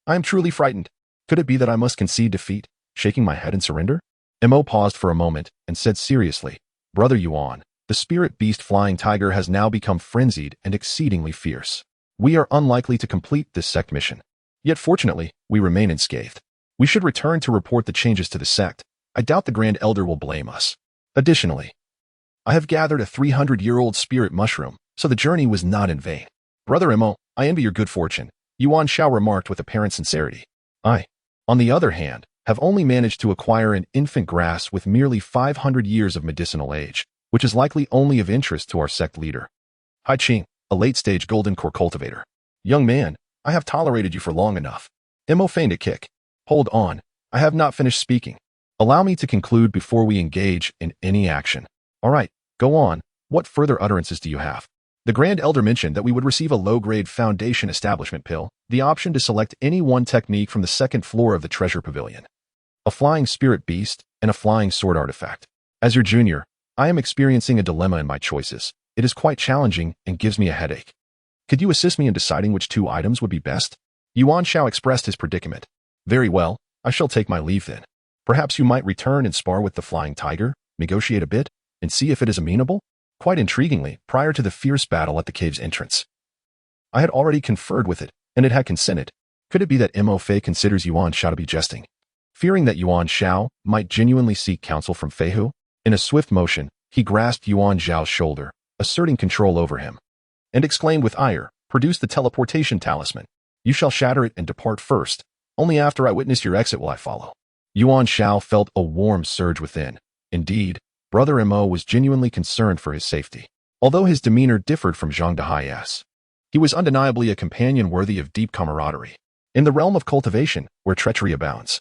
I am truly frightened. Could it be that I must concede defeat, shaking my head in surrender?" Mo paused for a moment and said seriously, "Brother Yuan, the spirit beast flying tiger has now become frenzied and exceedingly fierce. We are unlikely to complete this sect mission. Yet fortunately, we remain unscathed. We should return to report the changes to the sect. I doubt the Grand Elder will blame us. Additionally, I have gathered a 300-year-old spirit mushroom, so the journey was not in vain. Brother Mo, I envy your good fortune. Yuan Xiao remarked with apparent sincerity. I, on the other hand, have only managed to acquire an infant grass with merely 500 years of medicinal age, which is likely only of interest to our sect leader. Hai Qing, a late-stage golden core cultivator. Young man, I have tolerated you for long enough. Mo feigned a kick. Hold on, I have not finished speaking. Allow me to conclude before we engage in any action. All right, go on. What further utterances do you have? The Grand Elder mentioned that we would receive a low-grade foundation establishment pill, the option to select any one technique from the second floor of the treasure pavilion. A flying spirit beast and a flying sword artifact. As your junior, I am experiencing a dilemma in my choices. It is quite challenging and gives me a headache. Could you assist me in deciding which two items would be best? Yuan Xiao expressed his predicament. Very well, I shall take my leave then. Perhaps you might return and spar with the flying tiger, negotiate a bit, and see if it is amenable? Quite intriguingly, prior to the fierce battle at the cave's entrance. I had already conferred with it, and it had consented. Could it be that Mo Fei considers Yuan Xiao to be jesting? Fearing that Yuan Xiao might genuinely seek counsel from Fei Hu, in a swift motion, he grasped Yuan Xiao's shoulder, asserting control over him, and exclaimed with ire, "Produce the teleportation talisman. You shall shatter it and depart first. Only after I witness your exit will I follow." Yuan Xiao felt a warm surge within. Indeed, Brother Mo was genuinely concerned for his safety. Although his demeanor differed from Zhang Dahai's, he was undeniably a companion worthy of deep camaraderie. In the realm of cultivation, where treachery abounds,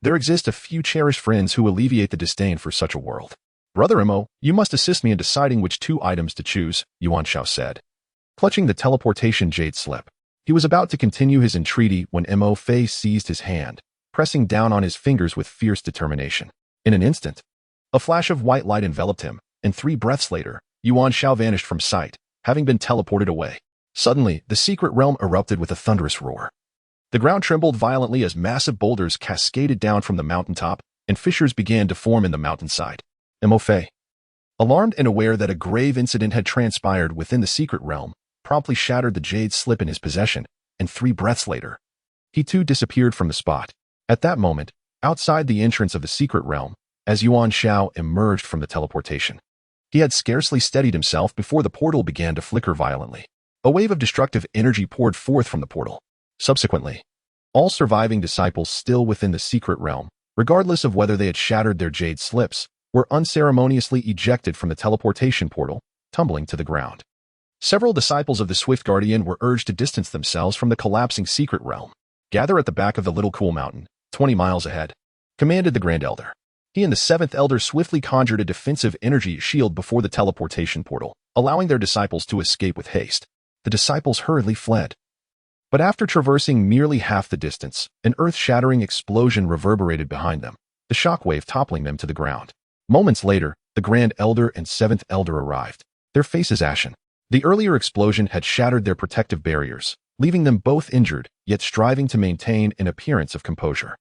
there exist a few cherished friends who alleviate the disdain for such a world. Brother Mo, you must assist me in deciding which two items to choose, Yuan Xiao said. Clutching the teleportation jade slip, he was about to continue his entreaty when Mo Fei seized his hand, pressing down on his fingers with fierce determination. In an instant, a flash of white light enveloped him, and 3 breaths later, Yuan Xiao vanished from sight, having been teleported away. Suddenly, the secret realm erupted with a thunderous roar. The ground trembled violently as massive boulders cascaded down from the mountaintop, and fissures began to form in the mountainside. Mo Fei, alarmed and aware that a grave incident had transpired within the secret realm, promptly shattered the jade slip in his possession, and 3 breaths later, he too disappeared from the spot. At that moment, outside the entrance of the secret realm, as Yuan Xiao emerged from the teleportation, he had scarcely steadied himself before the portal began to flicker violently. A wave of destructive energy poured forth from the portal. Subsequently, all surviving disciples still within the secret realm, regardless of whether they had shattered their jade slips, were unceremoniously ejected from the teleportation portal, tumbling to the ground. Several disciples of the Swift Guardian were urged to distance themselves from the collapsing secret realm. Gather at the back of the Little Cool Mountain, 20 miles ahead, commanded the Grand Elder. He and the 7th Elder swiftly conjured a defensive energy shield before the teleportation portal, allowing their disciples to escape with haste. The disciples hurriedly fled. But after traversing merely half the distance, an earth-shattering explosion reverberated behind them, the shockwave toppling them to the ground. Moments later, the Grand Elder and 7th Elder arrived, their faces ashen. The earlier explosion had shattered their protective barriers, leaving them both injured, yet striving to maintain an appearance of composure.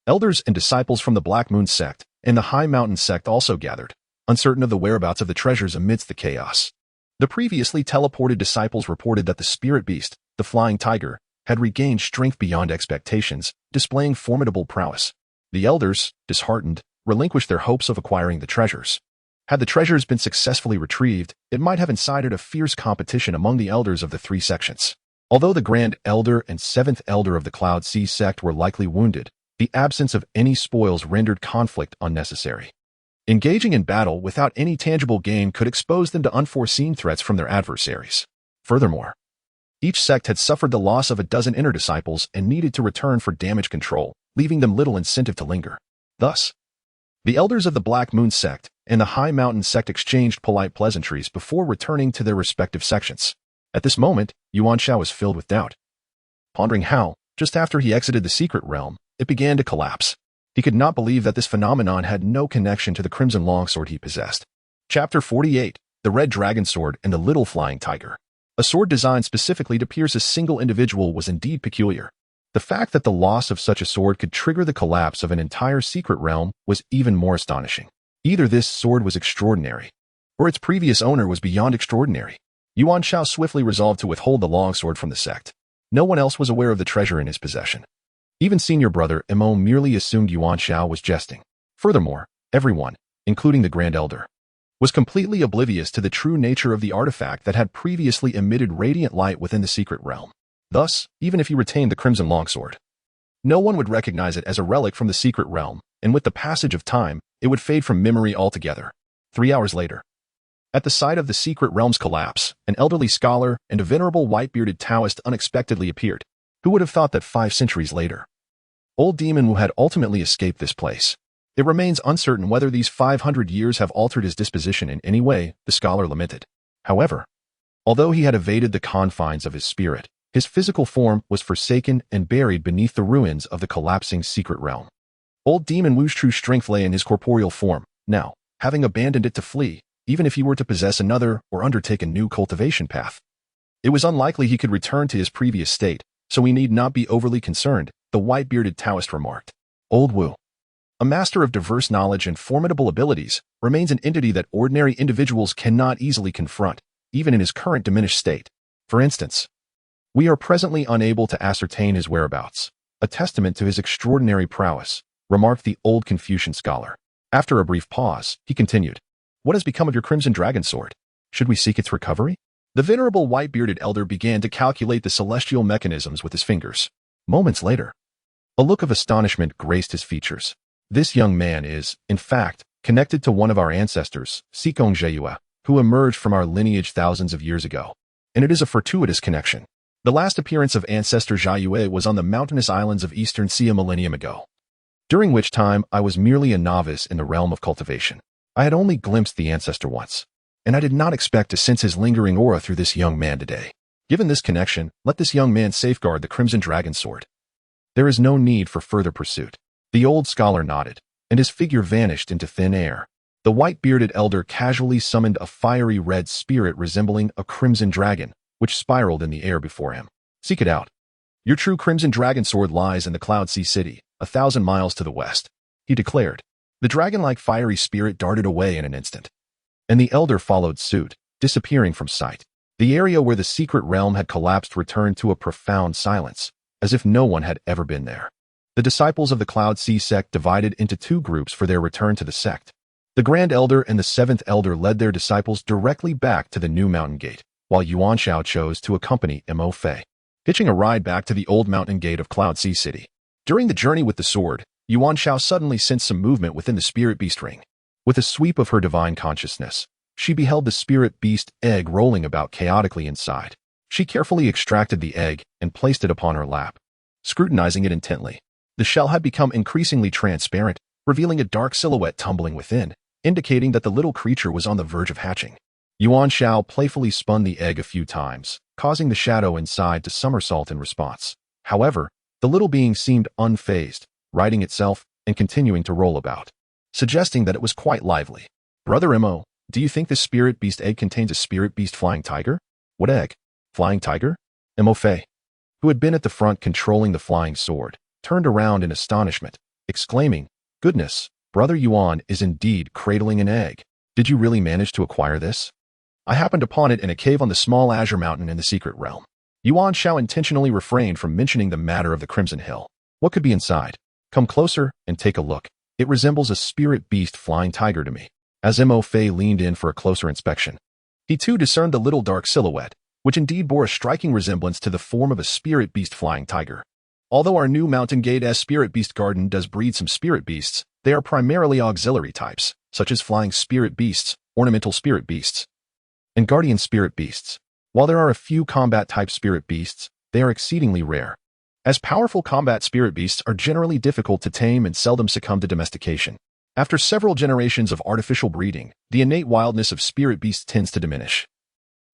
Elders and disciples from the Black Moon sect and the High Mountain sect also gathered, uncertain of the whereabouts of the treasures amidst the chaos. The previously teleported disciples reported that the spirit beast, the flying tiger, had regained strength beyond expectations, displaying formidable prowess. The elders, disheartened, relinquished their hopes of acquiring the treasures. Had the treasures been successfully retrieved, it might have incited a fierce competition among the elders of the 3 sections. Although the Grand Elder and 7th Elder of the Cloud Sea sect were likely wounded, the absence of any spoils rendered conflict unnecessary. Engaging in battle without any tangible gain could expose them to unforeseen threats from their adversaries. Furthermore, each sect had suffered the loss of a dozen inner disciples and needed to return for damage control, leaving them little incentive to linger. Thus, the elders of the Black Moon sect and the High Mountain sect exchanged polite pleasantries before returning to their respective sections. At this moment, Yuan Xiao was filled with doubt, pondering how, just after he exited the secret realm, it began to collapse. He could not believe that this phenomenon had no connection to the crimson longsword he possessed. Chapter 48, The Red Dragon Sword and the Little Flying Tiger. A sword designed specifically to pierce a single individual was indeed peculiar. The fact that the loss of such a sword could trigger the collapse of an entire secret realm was even more astonishing. Either this sword was extraordinary, or its previous owner was beyond extraordinary. Yuan Xiao swiftly resolved to withhold the longsword from the sect. No one else was aware of the treasure in his possession. Even senior brother Mo merely assumed Yuan Xiao was jesting. Furthermore, everyone, including the Grand Elder, was completely oblivious to the true nature of the artifact that had previously emitted radiant light within the secret realm. Thus, even if he retained the crimson longsword, no one would recognize it as a relic from the secret realm, and with the passage of time, it would fade from memory altogether. 3 hours later, at the site of the secret realm's collapse, an elderly scholar and a venerable white-bearded Taoist unexpectedly appeared. Who would have thought that 5 centuries later, old Demon Wu had ultimately escaped this place? It remains uncertain whether these 500 years have altered his disposition in any way, the scholar lamented. However, although he had evaded the confines of his spirit, his physical form was forsaken and buried beneath the ruins of the collapsing secret realm. Old Demon Wu's true strength lay in his corporeal form. Now, having abandoned it to flee, even if he were to possess another or undertake a new cultivation path, it was unlikely he could return to his previous state, so we need not be overly concerned, the white-bearded Taoist remarked. Old Wu, a master of diverse knowledge and formidable abilities, remains an entity that ordinary individuals cannot easily confront, even in his current diminished state. For instance, we are presently unable to ascertain his whereabouts, a testament to his extraordinary prowess, remarked the old Confucian scholar. After a brief pause, he continued, What has become of your crimson dragon sword? Should we seek its recovery? The venerable white-bearded elder began to calculate the celestial mechanisms with his fingers. Moments later, a look of astonishment graced his features. This young man is, in fact, connected to one of our ancestors, Sikong Zheyue, who emerged from our lineage thousands of years ago. And it is a fortuitous connection. The last appearance of ancestor Zheyue was on the mountainous islands of Eastern Sea a millennium ago, during which time I was merely a novice in the realm of cultivation. I had only glimpsed the ancestor once, and I did not expect to sense his lingering aura through this young man today. Given this connection, let this young man safeguard the crimson dragon sword. There is no need for further pursuit. The old scholar nodded, and his figure vanished into thin air. The white-bearded elder casually summoned a fiery red spirit resembling a crimson dragon, which spiraled in the air before him. Seek it out. Your true crimson dragon sword lies in the Cloud Sea City, 1,000 miles to the west, he declared. The dragon-like fiery spirit darted away in an instant, and the elder followed suit, disappearing from sight. The area where the secret realm had collapsed returned to a profound silence, as if no one had ever been there. The disciples of the Cloud Sea sect divided into 2 groups for their return to the sect. The Grand Elder and the 7th Elder led their disciples directly back to the new mountain gate, while Yuan Xiao chose to accompany Mo Fei, hitching a ride back to the old mountain gate of Cloud Sea City. During the journey with the sword, Yuan Xiao suddenly sensed some movement within the spirit beast ring. With a sweep of her divine consciousness, she beheld the spirit beast egg rolling about chaotically inside. She carefully extracted the egg and placed it upon her lap, scrutinizing it intently. The shell had become increasingly transparent, revealing a dark silhouette tumbling within, indicating that the little creature was on the verge of hatching. Yuan Xiao playfully spun the egg a few times, causing the shadow inside to somersault in response. However, the little being seemed unfazed, righting itself and continuing to roll about, suggesting that it was quite lively. Brother Mo, do you think this spirit beast egg contains a spirit beast flying tiger? What egg? Flying tiger? Mo Fei, who had been at the front controlling the flying sword, turned around in astonishment, exclaiming, Goodness, Brother Yuan is indeed cradling an egg. Did you really manage to acquire this? I happened upon it in a cave on the small azure mountain in the secret realm. Yuan Xiao intentionally refrained from mentioning the matter of the Crimson Hill. What could be inside? Come closer and take a look. It resembles a spirit beast flying tiger to me. As Mo Fei leaned in for a closer inspection, he too discerned the little dark silhouette, which indeed bore a striking resemblance to the form of a spirit beast flying tiger. Although our new Mountain Gate Spirit Beast Garden does breed some spirit beasts, they are primarily auxiliary types, such as flying spirit beasts, ornamental spirit beasts, and guardian spirit beasts. While there are a few combat-type spirit beasts, they are exceedingly rare, as powerful combat spirit beasts are generally difficult to tame and seldom succumb to domestication. After several generations of artificial breeding, the innate wildness of spirit beasts tends to diminish,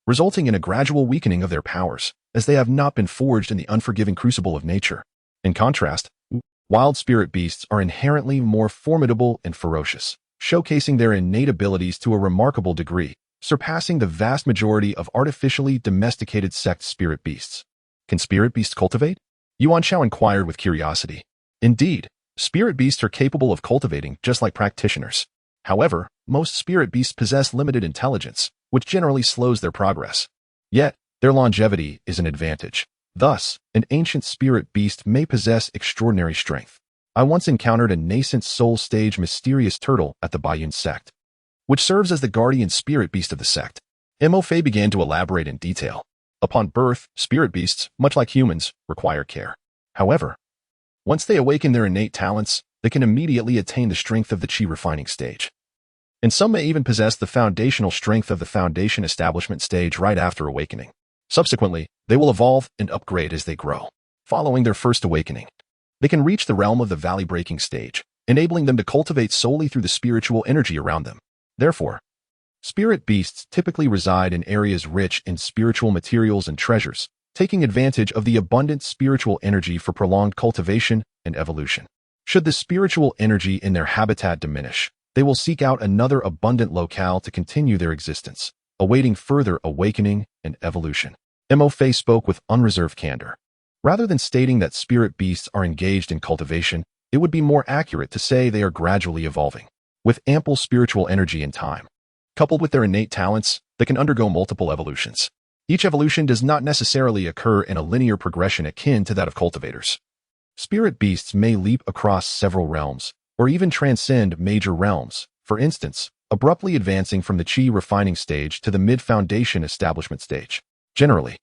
resulting in a gradual weakening of their powers, as they have not been forged in the unforgiving crucible of nature. In contrast, wild spirit beasts are inherently more formidable and ferocious, showcasing their innate abilities to a remarkable degree, surpassing the vast majority of artificially domesticated sect spirit beasts. Can spirit beasts cultivate? Yuan Xiao inquired with curiosity. Indeed, spirit beasts are capable of cultivating just like practitioners. However, most spirit beasts possess limited intelligence, which generally slows their progress. Yet, their longevity is an advantage. Thus, an ancient spirit beast may possess extraordinary strength. I once encountered a nascent soul stage mysterious turtle at the Baiyun sect, which serves as the guardian spirit beast of the sect. Mo Fei began to elaborate in detail. Upon birth, spirit beasts, much like humans, require care. However, once they awaken their innate talents, they can immediately attain the strength of the chi refining stage. And some may even possess the foundational strength of the foundation establishment stage right after awakening. Subsequently, they will evolve and upgrade as they grow. Following their first awakening, they can reach the realm of the valley-breaking stage, enabling them to cultivate solely through the spiritual energy around them. Therefore, spirit beasts typically reside in areas rich in spiritual materials and treasures, taking advantage of the abundant spiritual energy for prolonged cultivation and evolution. Should the spiritual energy in their habitat diminish, they will seek out another abundant locale to continue their existence, awaiting further awakening and evolution. Mo Fei spoke with unreserved candor. Rather than stating that spirit beasts are engaged in cultivation, it would be more accurate to say they are gradually evolving, with ample spiritual energy and time. Coupled with their innate talents, they can undergo multiple evolutions. Each evolution does not necessarily occur in a linear progression akin to that of cultivators. Spirit beasts may leap across several realms, or even transcend major realms, for instance, abruptly advancing from the chi refining stage to the mid-foundation establishment stage. Generally,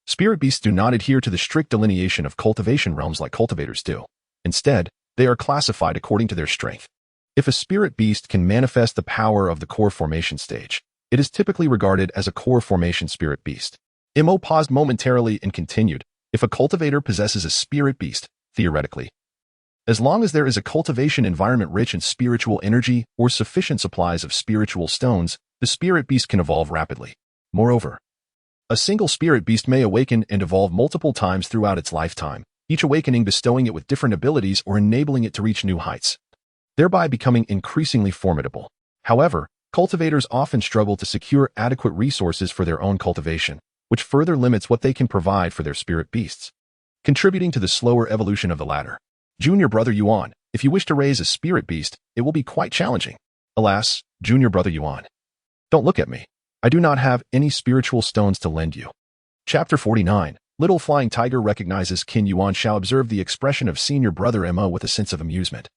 spirit beasts do not adhere to the strict delineation of cultivation realms like cultivators do. Instead, they are classified according to their strength. If a spirit beast can manifest the power of the core formation stage, it is typically regarded as a core formation spirit beast. Mo paused momentarily and continued, if a cultivator possesses a spirit beast, theoretically, as long as there is a cultivation environment rich in spiritual energy or sufficient supplies of spiritual stones, the spirit beast can evolve rapidly. Moreover, a single spirit beast may awaken and evolve multiple times throughout its lifetime, each awakening bestowing it with different abilities or enabling it to reach new heights, thereby becoming increasingly formidable. However, cultivators often struggle to secure adequate resources for their own cultivation, which further limits what they can provide for their spirit beasts, contributing to the slower evolution of the latter. Junior brother Yuan, if you wish to raise a spirit beast, it will be quite challenging. Alas, junior brother Yuan, don't look at me. I do not have any spiritual stones to lend you. Chapter 49. Little Flying Tiger recognizes Qin. Yuan Xiao observed the expression of senior brother Mo with a sense of amusement,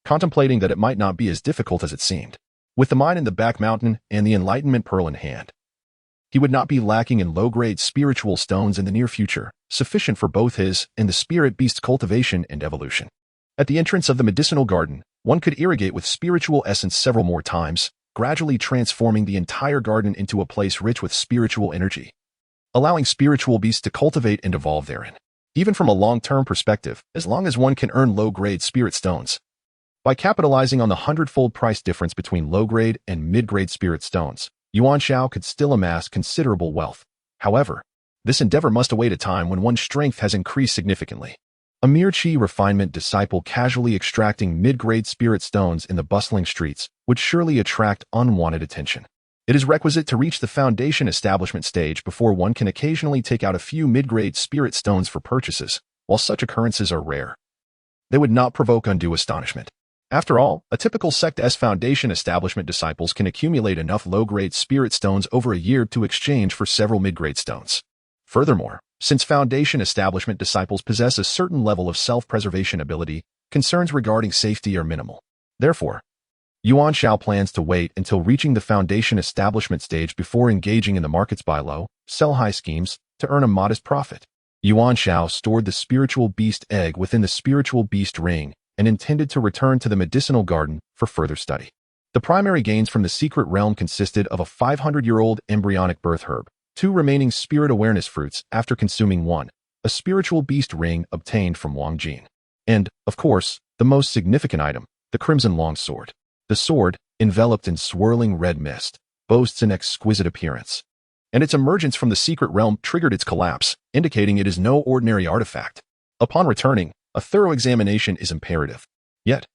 contemplating that it might not be as difficult as it seemed. With the mine in the back mountain and the enlightenment pearl in hand, he would not be lacking in low-grade spiritual stones in the near future, sufficient for both his and the spirit beast's cultivation and evolution. At the entrance of the medicinal garden, one could irrigate with spiritual essence several more times, gradually transforming the entire garden into a place rich with spiritual energy, allowing spiritual beasts to cultivate and evolve therein. Even from a long-term perspective, as long as one can earn low-grade spirit stones, by capitalizing on the 100-fold price difference between low-grade and mid-grade spirit stones, Yuan Xiao could still amass considerable wealth. However, this endeavor must await a time when one's strength has increased significantly. A mere chi refinement disciple casually extracting mid-grade spirit stones in the bustling streets would surely attract unwanted attention. It is requisite to reach the foundation establishment stage before one can occasionally take out a few mid-grade spirit stones for purchases. While such occurrences are rare, they would not provoke undue astonishment. After all, a typical sect's foundation establishment disciples can accumulate enough low-grade spirit stones over a year to exchange for several mid-grade stones. Furthermore, since foundation establishment disciples possess a certain level of self-preservation ability, concerns regarding safety are minimal. Therefore, Yuan Xiao plans to wait until reaching the foundation establishment stage before engaging in the market's buy low, sell high schemes to earn a modest profit. Yuan Xiao stored the spiritual beast egg within the spiritual beast ring and intended to return to the medicinal garden for further study. The primary gains from the secret realm consisted of a 500-year-old embryonic birth herb, 2 remaining spirit awareness fruits after consuming 1, a spiritual beast ring obtained from Wang Jin, and, of course, the most significant item, the crimson long sword. The sword, enveloped in swirling red mist, boasts an exquisite appearance, and its emergence from the secret realm triggered its collapse, indicating it is no ordinary artifact. Upon returning, a thorough examination is imperative. Yet,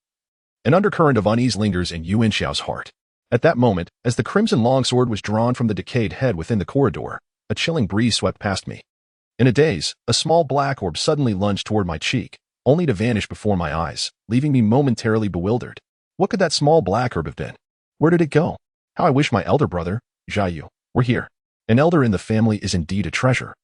an undercurrent of unease lingers in Yuan Xiao's heart. At that moment, as the crimson longsword was drawn from the decayed head within the corridor, a chilling breeze swept past me. In a daze, a small black orb suddenly lunged toward my cheek, only to vanish before my eyes, leaving me momentarily bewildered. What could that small black herb have been? Where did it go? How I wish my elder brother, Xiaoyu, were here. An elder in the family is indeed a treasure.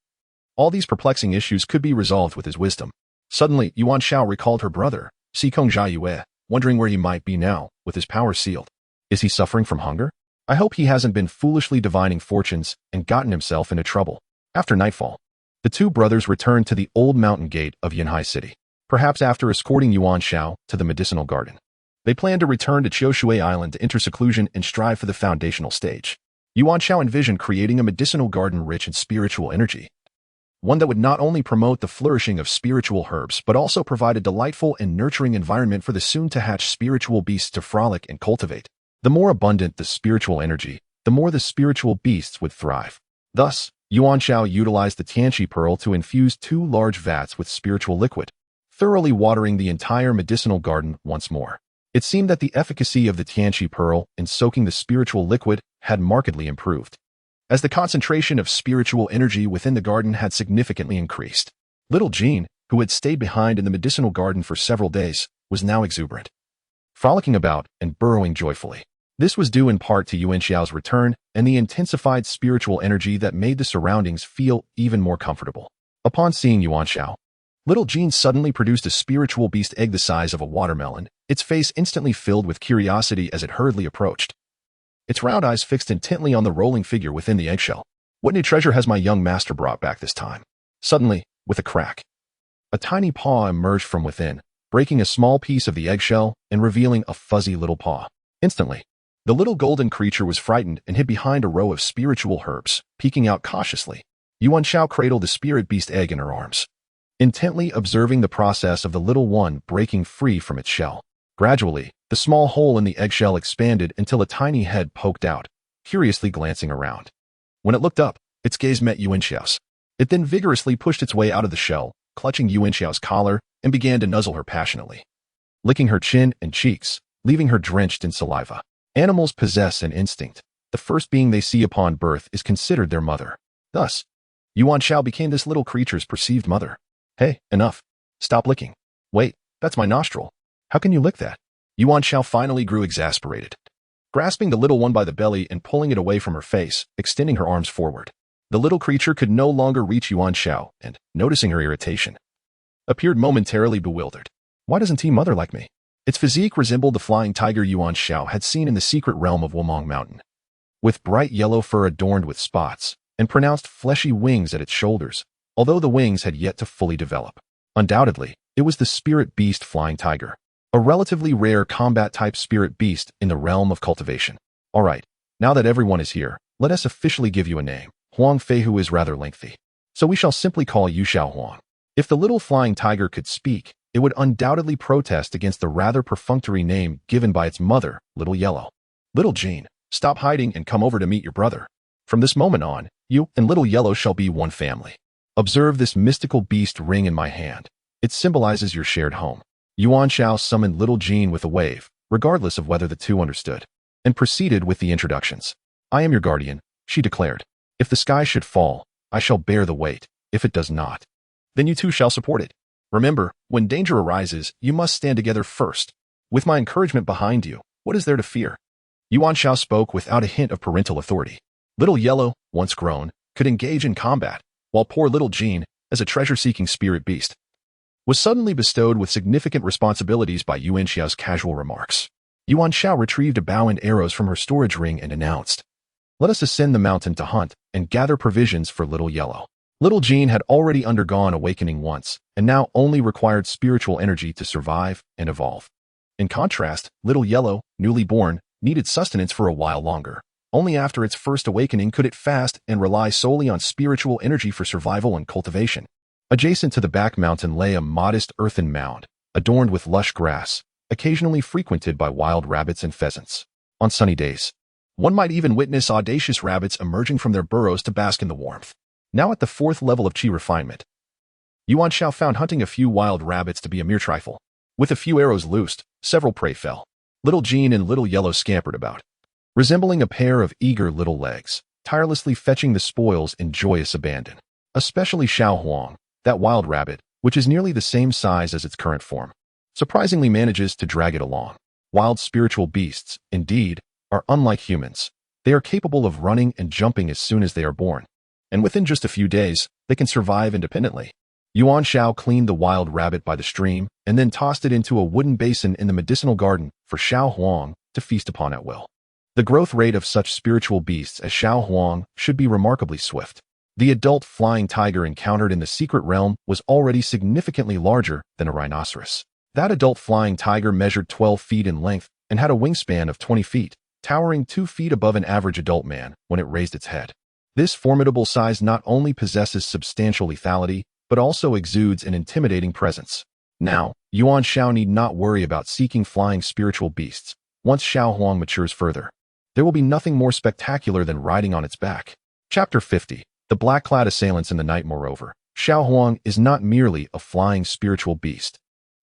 All these perplexing issues could be resolved with his wisdom. Suddenly, Yuan Xiao recalled her brother, Xikong Xiaoyue, wondering where he might be now, with his power sealed. Is he suffering from hunger? I hope he hasn't been foolishly divining fortunes and gotten himself into trouble. After nightfall, the two brothers returned to the old mountain gate of Yanhai City, perhaps after escorting Yuan Xiao to the medicinal garden. They planned to return to Qiushui Island to enter seclusion and strive for the foundational stage. Yuan Xiao envisioned creating a medicinal garden rich in spiritual energy, one that would not only promote the flourishing of spiritual herbs but also provide a delightful and nurturing environment for the soon-to-hatch spiritual beasts to frolic and cultivate. The more abundant the spiritual energy, the more the spiritual beasts would thrive. Thus, Yuan Xiao utilized the Tianqi pearl to infuse 2 large vats with spiritual liquid, thoroughly watering the entire medicinal garden once more. It seemed that the efficacy of the Tianqi pearl in soaking the spiritual liquid had markedly improved, as the concentration of spiritual energy within the garden had significantly increased. Little Jean, who had stayed behind in the medicinal garden for several days, was now exuberant, frolicking about and burrowing joyfully. This was due in part to Yuan Xiao's return and the intensified spiritual energy that made the surroundings feel even more comfortable. Upon seeing Yuan Xiao, Little Jean suddenly produced a spiritual beast egg the size of a watermelon, its face instantly filled with curiosity as it hurriedly approached, its round eyes fixed intently on the rolling figure within the eggshell. What new treasure has my young master brought back this time? Suddenly, with a crack, a tiny paw emerged from within, breaking a small piece of the eggshell and revealing a fuzzy little paw. Instantly, the little golden creature was frightened and hid behind a row of spiritual herbs, peeking out cautiously. Yuan Xiao cradled the spirit beast egg in her arms, intently observing the process of the little one breaking free from its shell. Gradually, the small hole in the eggshell expanded until a tiny head poked out, curiously glancing around. When it looked up, its gaze met Yuan Xiao's. It then vigorously pushed its way out of the shell, clutching Yuan Xiao's collar, and began to nuzzle her passionately, licking her chin and cheeks, leaving her drenched in saliva. Animals possess an instinct. The first being they see upon birth is considered their mother. Thus, Yuan Xiao became this little creature's perceived mother. Hey, enough. Stop licking. Wait, that's my nostril. How can you lick that? Yuan Xiao finally grew exasperated, grasping the little one by the belly and pulling it away from her face, extending her arms forward. The little creature could no longer reach Yuan Xiao and, noticing her irritation, appeared momentarily bewildered. Why doesn't he mother like me? Its physique resembled the flying tiger Yuan Xiao had seen in the secret realm of Wumong Mountain, with bright yellow fur adorned with spots and pronounced fleshy wings at its shoulders, although the wings had yet to fully develop. Undoubtedly, it was the spirit beast flying tiger, a relatively rare combat-type spirit beast in the realm of cultivation. Alright, now that everyone is here, let us officially give you a name. Huang Feihu is rather lengthy, so we shall simply call you Xiao Huang. If the little flying tiger could speak, it would undoubtedly protest against the rather perfunctory name given by its mother, Little Yellow. Little Jean, stop hiding and come over to meet your brother. From this moment on, you and Little Yellow shall be one family. Observe this mystical beast ring in my hand. It symbolizes your shared home. Yuan Xiao summoned Little Jean with a wave, regardless of whether the two understood, and proceeded with the introductions. I am your guardian, she declared. If the sky should fall, I shall bear the weight. If it does not, then you too shall support it. Remember, when danger arises, you must stand together first. With my encouragement behind you, what is there to fear? Yuan Xiao spoke without a hint of parental authority. Little Yellow, once grown, could engage in combat, while poor Little Jean, as a treasure-seeking spirit beast, was suddenly bestowed with significant responsibilities by Yuan Xiao's casual remarks. Yuan Xiao retrieved a bow and arrows from her storage ring and announced, "Let us ascend the mountain to hunt and gather provisions for Little Yellow." Little Jean had already undergone awakening once, and now only required spiritual energy to survive and evolve. In contrast, Little Yellow, newly born, needed sustenance for a while longer. Only after its first awakening could it fast and rely solely on spiritual energy for survival and cultivation. Adjacent to the back mountain lay a modest earthen mound, adorned with lush grass, occasionally frequented by wild rabbits and pheasants. On sunny days, one might even witness audacious rabbits emerging from their burrows to bask in the warmth. Now at the 4th level of Qi refinement, Yuan Xiao found hunting a few wild rabbits to be a mere trifle. With a few arrows loosed, several prey fell. Little Jean and Little Yellow scampered about, resembling a pair of eager little legs, tirelessly fetching the spoils in joyous abandon. Especially Xiao Huang, that wild rabbit, which is nearly the same size as its current form, surprisingly manages to drag it along. Wild spiritual beasts, indeed, are unlike humans. They are capable of running and jumping as soon as they are born, and within just a few days, they can survive independently. Yuan Xiao cleaned the wild rabbit by the stream and then tossed it into a wooden basin in the medicinal garden for Xiao Huang to feast upon at will. The growth rate of such spiritual beasts as Xiao Huang should be remarkably swift. The adult flying tiger encountered in the secret realm was already significantly larger than a rhinoceros. That adult flying tiger measured 12 feet in length and had a wingspan of 20 feet, towering 2 feet above an average adult man when it raised its head. This formidable size not only possesses substantial lethality, but also exudes an intimidating presence. Now, Yuan Xiao need not worry about seeking flying spiritual beasts. Once Xiao Huang matures further, there will be nothing more spectacular than riding on its back. Chapter 50. The black-clad assailants in the night. Moreover, Xiao Huang is not merely a flying spiritual beast.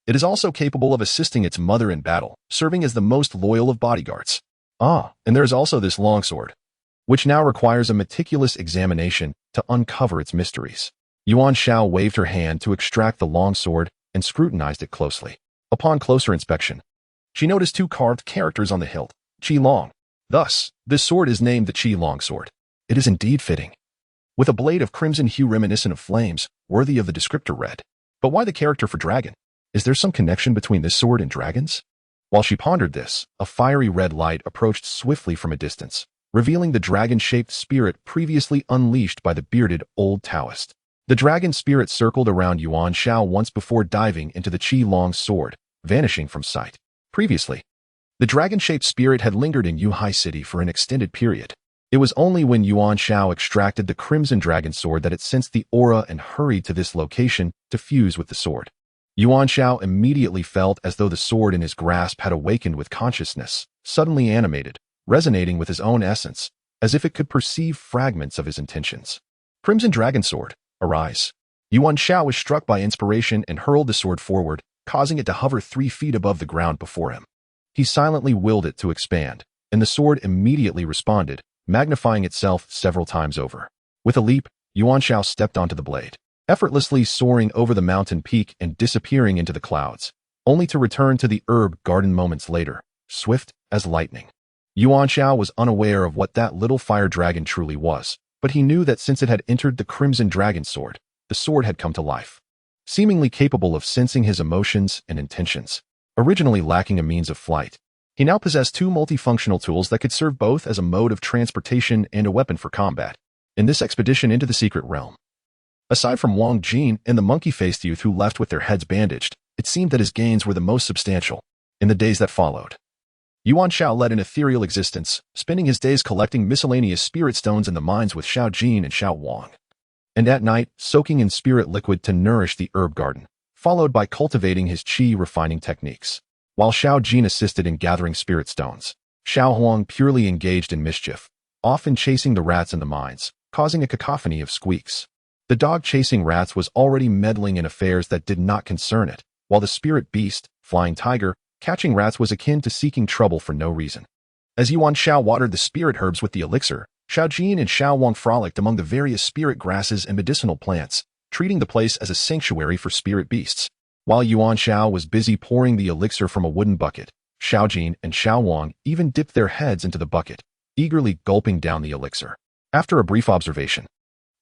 It is also capable of assisting its mother in battle, serving as the most loyal of bodyguards. And there is also this longsword, which now requires a meticulous examination to uncover its mysteries. Yuan Xiao waved her hand to extract the longsword and scrutinized it closely. Upon closer inspection, she noticed 2 carved characters on the hilt, Qi Long. Thus, this sword is named the Qi Long sword. It is indeed fitting, with a blade of crimson hue reminiscent of flames, worthy of the descriptor red. But why the character for dragon? Is there some connection between this sword and dragons? While she pondered this, a fiery red light approached swiftly from a distance, revealing the dragon-shaped spirit previously unleashed by the bearded old Taoist. The dragon spirit circled around Yuan Xiao once before diving into the Qi Long sword, vanishing from sight. Previously, the dragon-shaped spirit had lingered in Yuhai City for an extended period. It was only when Yuan Xiao extracted the crimson dragon sword that it sensed the aura and hurried to this location to fuse with the sword. Yuan Xiao immediately felt as though the sword in his grasp had awakened with consciousness, suddenly animated, resonating with his own essence, as if it could perceive fragments of his intentions. Crimson Dragon Sword, arise. Yuan Xiao was struck by inspiration and hurled the sword forward, causing it to hover 3 feet above the ground before him. He silently willed it to expand, and the sword immediately responded, magnifying itself several times over. With a leap, Yuan Xiao stepped onto the blade, effortlessly soaring over the mountain peak and disappearing into the clouds, only to return to the herb garden moments later, swift as lightning. Yuan Xiao was unaware of what that little fire dragon truly was, but he knew that since it had entered the crimson dragon sword, the sword had come to life. Seemingly capable of sensing his emotions and intentions, originally lacking a means of flight, he now possessed 2 multifunctional tools that could serve both as a mode of transportation and a weapon for combat. In this expedition into the secret realm, aside from Wang Jin and the monkey-faced youth who left with their heads bandaged, it seemed that his gains were the most substantial. In the days that followed, Yuan Xiao led an ethereal existence, spending his days collecting miscellaneous spirit stones in the mines with Xiao Jin and Xiao Wang, and at night soaking in spirit liquid to nourish the herb garden, followed by cultivating his qi refining techniques. While Xiao Jin assisted in gathering spirit stones, Xiao Huang purely engaged in mischief, often chasing the rats in the mines, causing a cacophony of squeaks. The dog chasing rats was already meddling in affairs that did not concern it, while the spirit beast, flying tiger, catching rats was akin to seeking trouble for no reason. As Yuan Xiao watered the spirit herbs with the elixir, Xiao Jin and Xiao Wang frolicked among the various spirit grasses and medicinal plants, treating the place as a sanctuary for spirit beasts. While Yuan Xiao was busy pouring the elixir from a wooden bucket, Xiao Jin and Xiao Wang even dipped their heads into the bucket, eagerly gulping down the elixir. After a brief observation,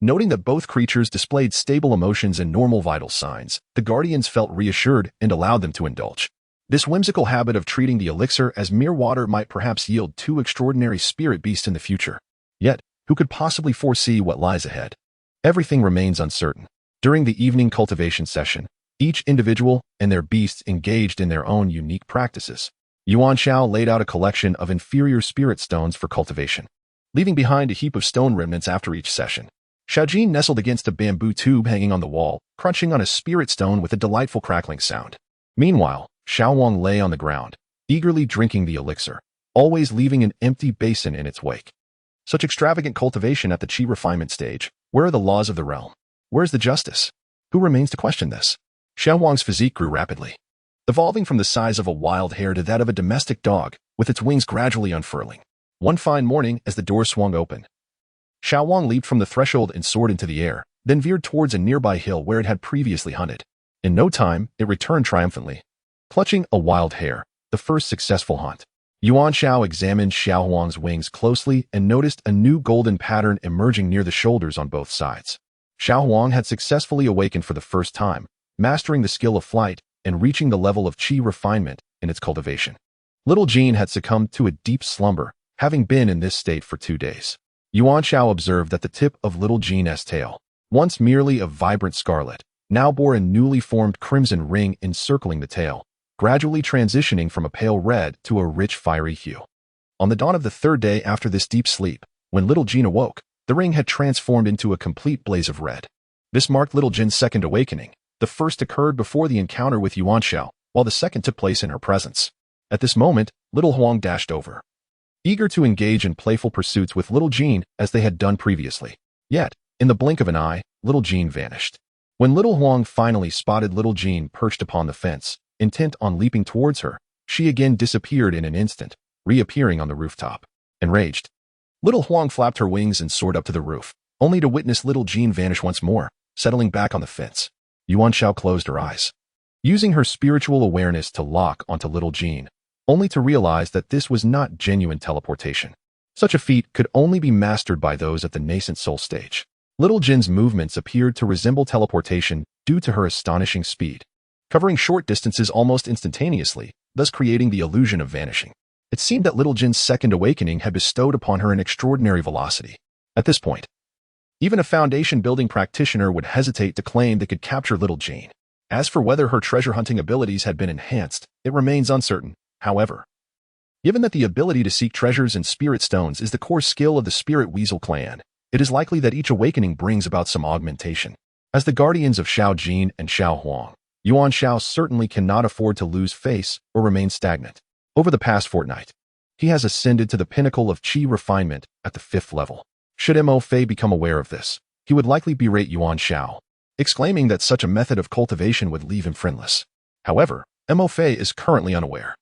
noting that both creatures displayed stable emotions and normal vital signs, the guardians felt reassured and allowed them to indulge. This whimsical habit of treating the elixir as mere water might perhaps yield 2 extraordinary spirit beasts in the future. Yet, who could possibly foresee what lies ahead? Everything remains uncertain. During the evening cultivation session, each individual and their beasts engaged in their own unique practices. Yuan Xiao laid out a collection of inferior spirit stones for cultivation, leaving behind a heap of stone remnants after each session. Xiao Jin nestled against a bamboo tube hanging on the wall, crunching on a spirit stone with a delightful crackling sound. Meanwhile, Xiao Wang lay on the ground, eagerly drinking the elixir, always leaving an empty basin in its wake. Such extravagant cultivation at the qi refinement stage. Where are the laws of the realm? Where is the justice? Who remains to question this? Xiao Wang's physique grew rapidly, evolving from the size of a wild hare to that of a domestic dog, with its wings gradually unfurling. One fine morning, as the door swung open, Xiao Wang leaped from the threshold and soared into the air, then veered towards a nearby hill where it had previously hunted. In no time, it returned triumphantly, clutching a wild hare, the first successful hunt. Yuan Xiao examined Xiao Wang's wings closely and noticed a new golden pattern emerging near the shoulders on both sides. Xiao Wang had successfully awakened for the first time, mastering the skill of flight and reaching the level of qi refinement in its cultivation. Little Jean had succumbed to a deep slumber, having been in this state for 2 days. Yuan Xiao observed that the tip of little Jean's tail, once merely of vibrant scarlet, now bore a newly formed crimson ring encircling the tail, gradually transitioning from a pale red to a rich fiery hue. On the dawn of the third day after this deep sleep, when little Jean awoke, the ring had transformed into a complete blaze of red. This marked little Jin's second awakening. The first occurred before the encounter with Yuan Xiao, while the second took place in her presence. At this moment, little Huang dashed over, eager to engage in playful pursuits with little Jean as they had done previously. Yet, in the blink of an eye, little Jean vanished. When little Huang finally spotted little Jean perched upon the fence, intent on leaping towards her, she again disappeared in an instant, reappearing on the rooftop. Enraged, little Huang flapped her wings and soared up to the roof, only to witness little Jean vanish once more, settling back on the fence. Yuan Xiao closed her eyes, using her spiritual awareness to lock onto little Jean, only to realize that this was not genuine teleportation. Such a feat could only be mastered by those at the nascent soul stage. Little Jin's movements appeared to resemble teleportation due to her astonishing speed, covering short distances almost instantaneously, thus creating the illusion of vanishing. It seemed that little Jin's second awakening had bestowed upon her an extraordinary velocity. At this point, even a foundation-building practitioner would hesitate to claim they could capture little Jean. As for whether her treasure-hunting abilities had been enhanced, it remains uncertain. However, given that the ability to seek treasures and spirit stones is the core skill of the Spirit Weasel clan, it is likely that each awakening brings about some augmentation. As the guardians of Xiao Jin and Xiao Huang, Yuan Xiao certainly cannot afford to lose face or remain stagnant. Over the past fortnight, he has ascended to the pinnacle of qi refinement at the 5th level. Should Mo Fei become aware of this, he would likely berate Yuan Xiao, exclaiming that such a method of cultivation would leave him friendless. However, Mo Fei is currently unaware,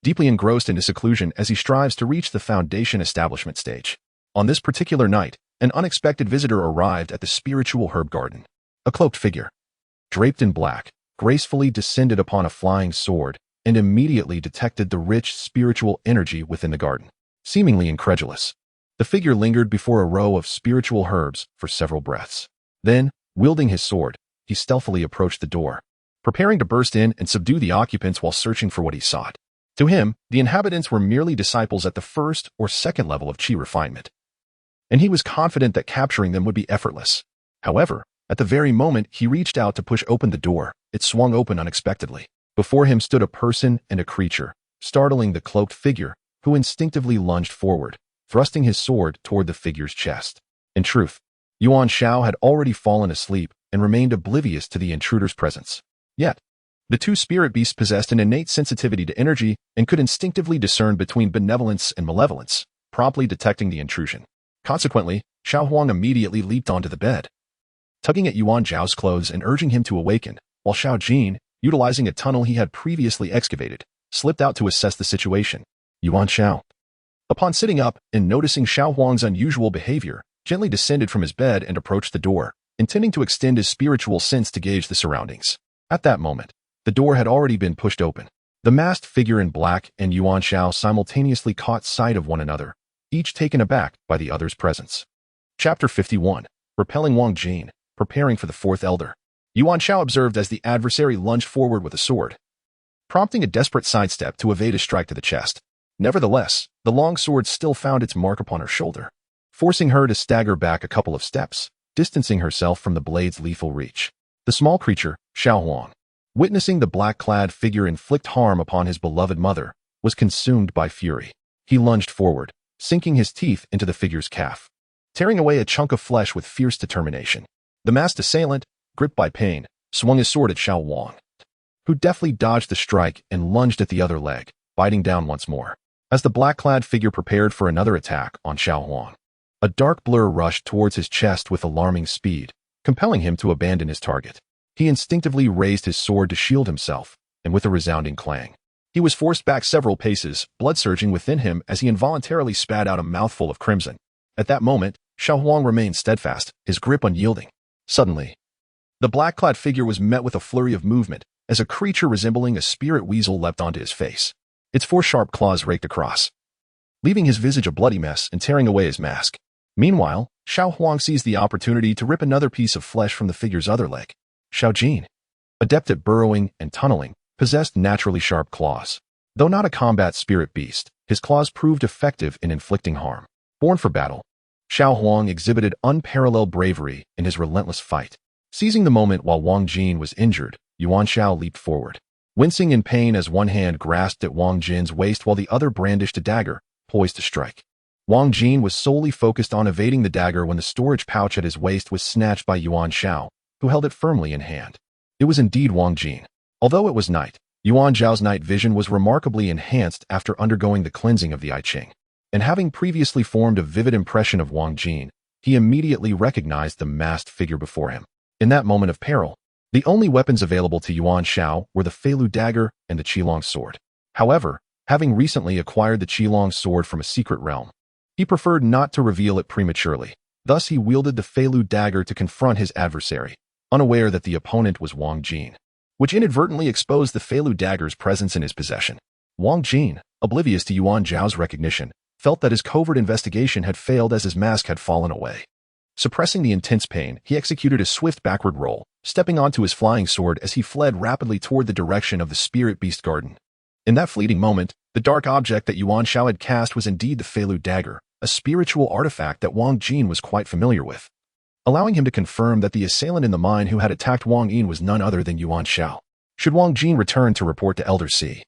deeply engrossed into seclusion as he strives to reach the foundation establishment stage. On this particular night, an unexpected visitor arrived at the spiritual herb garden. A cloaked figure, draped in black, gracefully descended upon a flying sword and immediately detected the rich spiritual energy within the garden. Seemingly incredulous, the figure lingered before a row of spiritual herbs for several breaths. Then, wielding his sword, he stealthily approached the door, preparing to burst in and subdue the occupants while searching for what he sought. To him, the inhabitants were merely disciples at the 1st or 2nd level of qi refinement, and he was confident that capturing them would be effortless. However, at the very moment he reached out to push open the door, it swung open unexpectedly. Before him stood a person and a creature, startling the cloaked figure, who instinctively lunged forward, thrusting his sword toward the figure's chest. In truth, Yuan Xiao had already fallen asleep and remained oblivious to the intruder's presence. Yet, the two spirit beasts possessed an innate sensitivity to energy and could instinctively discern between benevolence and malevolence, promptly detecting the intrusion. Consequently, Xiao Huang immediately leaped onto the bed, tugging at Yuan Xiao's clothes and urging him to awaken, while Xiao Jin, utilizing a tunnel he had previously excavated, slipped out to assess the situation. Yuan Xiao, upon sitting up and noticing Xiao Huang's unusual behavior, gently descended from his bed and approached the door, intending to extend his spiritual sense to gauge the surroundings. At that moment, the door had already been pushed open. The masked figure in black and Yuan Xiao simultaneously caught sight of one another, each taken aback by the other's presence. Chapter 51. Repelling Wang Jin, preparing for the 4th elder. Yuan Xiao observed as the adversary lunged forward with a sword, prompting a desperate sidestep to evade a strike to the chest. Nevertheless, the long sword still found its mark upon her shoulder, forcing her to stagger back a couple of steps, distancing herself from the blade's lethal reach. The small creature, Xiao Huang, witnessing the black-clad figure inflict harm upon his beloved mother, was consumed by fury. He lunged forward, sinking his teeth into the figure's calf, tearing away a chunk of flesh with fierce determination. The masked assailant, gripped by pain, swung his sword at Xiao Huang, who deftly dodged the strike and lunged at the other leg, biting down once more. As the black-clad figure prepared for another attack on Xiao Huang, a dark blur rushed towards his chest with alarming speed, compelling him to abandon his target. He instinctively raised his sword to shield himself, and with a resounding clang, he was forced back several paces, blood surging within him as he involuntarily spat out a mouthful of crimson. At that moment, Xiao Huang remained steadfast, his grip unyielding. Suddenly, the black-clad figure was met with a flurry of movement as a creature resembling a spirit weasel leapt onto his face. Its 4 sharp claws raked across, leaving his visage a bloody mess and tearing away his mask. Meanwhile, Xiao Huang seized the opportunity to rip another piece of flesh from the figure's other leg. Xiao Jin, adept at burrowing and tunneling, possessed naturally sharp claws. Though not a combat spirit beast, his claws proved effective in inflicting harm. Born for battle, Xiao Huang exhibited unparalleled bravery in his relentless fight. Seizing the moment while Wang Jin was injured, Yuan Xiao leaped forward, wincing in pain as one hand grasped at Wang Jin's waist while the other brandished a dagger, poised to strike. Wang Jin was solely focused on evading the dagger when the storage pouch at his waist was snatched by Yuan Xiao, who held it firmly in hand. It was indeed Wang Jin. Although it was night, Yuan Xiao's night vision was remarkably enhanced after undergoing the cleansing of the I Ching. And having previously formed a vivid impression of Wang Jin, he immediately recognized the masked figure before him. In that moment of peril, the only weapons available to Yuan Xiao were the Feilu dagger and the Qilong sword. However, having recently acquired the Qilong sword from a secret realm, he preferred not to reveal it prematurely. Thus he wielded the Feilu dagger to confront his adversary, unaware that the opponent was Wang Jin, which inadvertently exposed the Feilu dagger's presence in his possession. Wang Jin, oblivious to Yuan Xiao's recognition, felt that his covert investigation had failed as his mask had fallen away. Suppressing the intense pain, he executed a swift backward roll, stepping onto his flying sword as he fled rapidly toward the direction of the spirit beast garden. In that fleeting moment, the dark object that Yuan Xiao had cast was indeed the Feilu dagger, a spiritual artifact that Wang Jin was quite familiar with, allowing him to confirm that the assailant in the mine who had attacked Wang Yin was none other than Yuan Xiao. Should Wang Jin return to report to Elder C,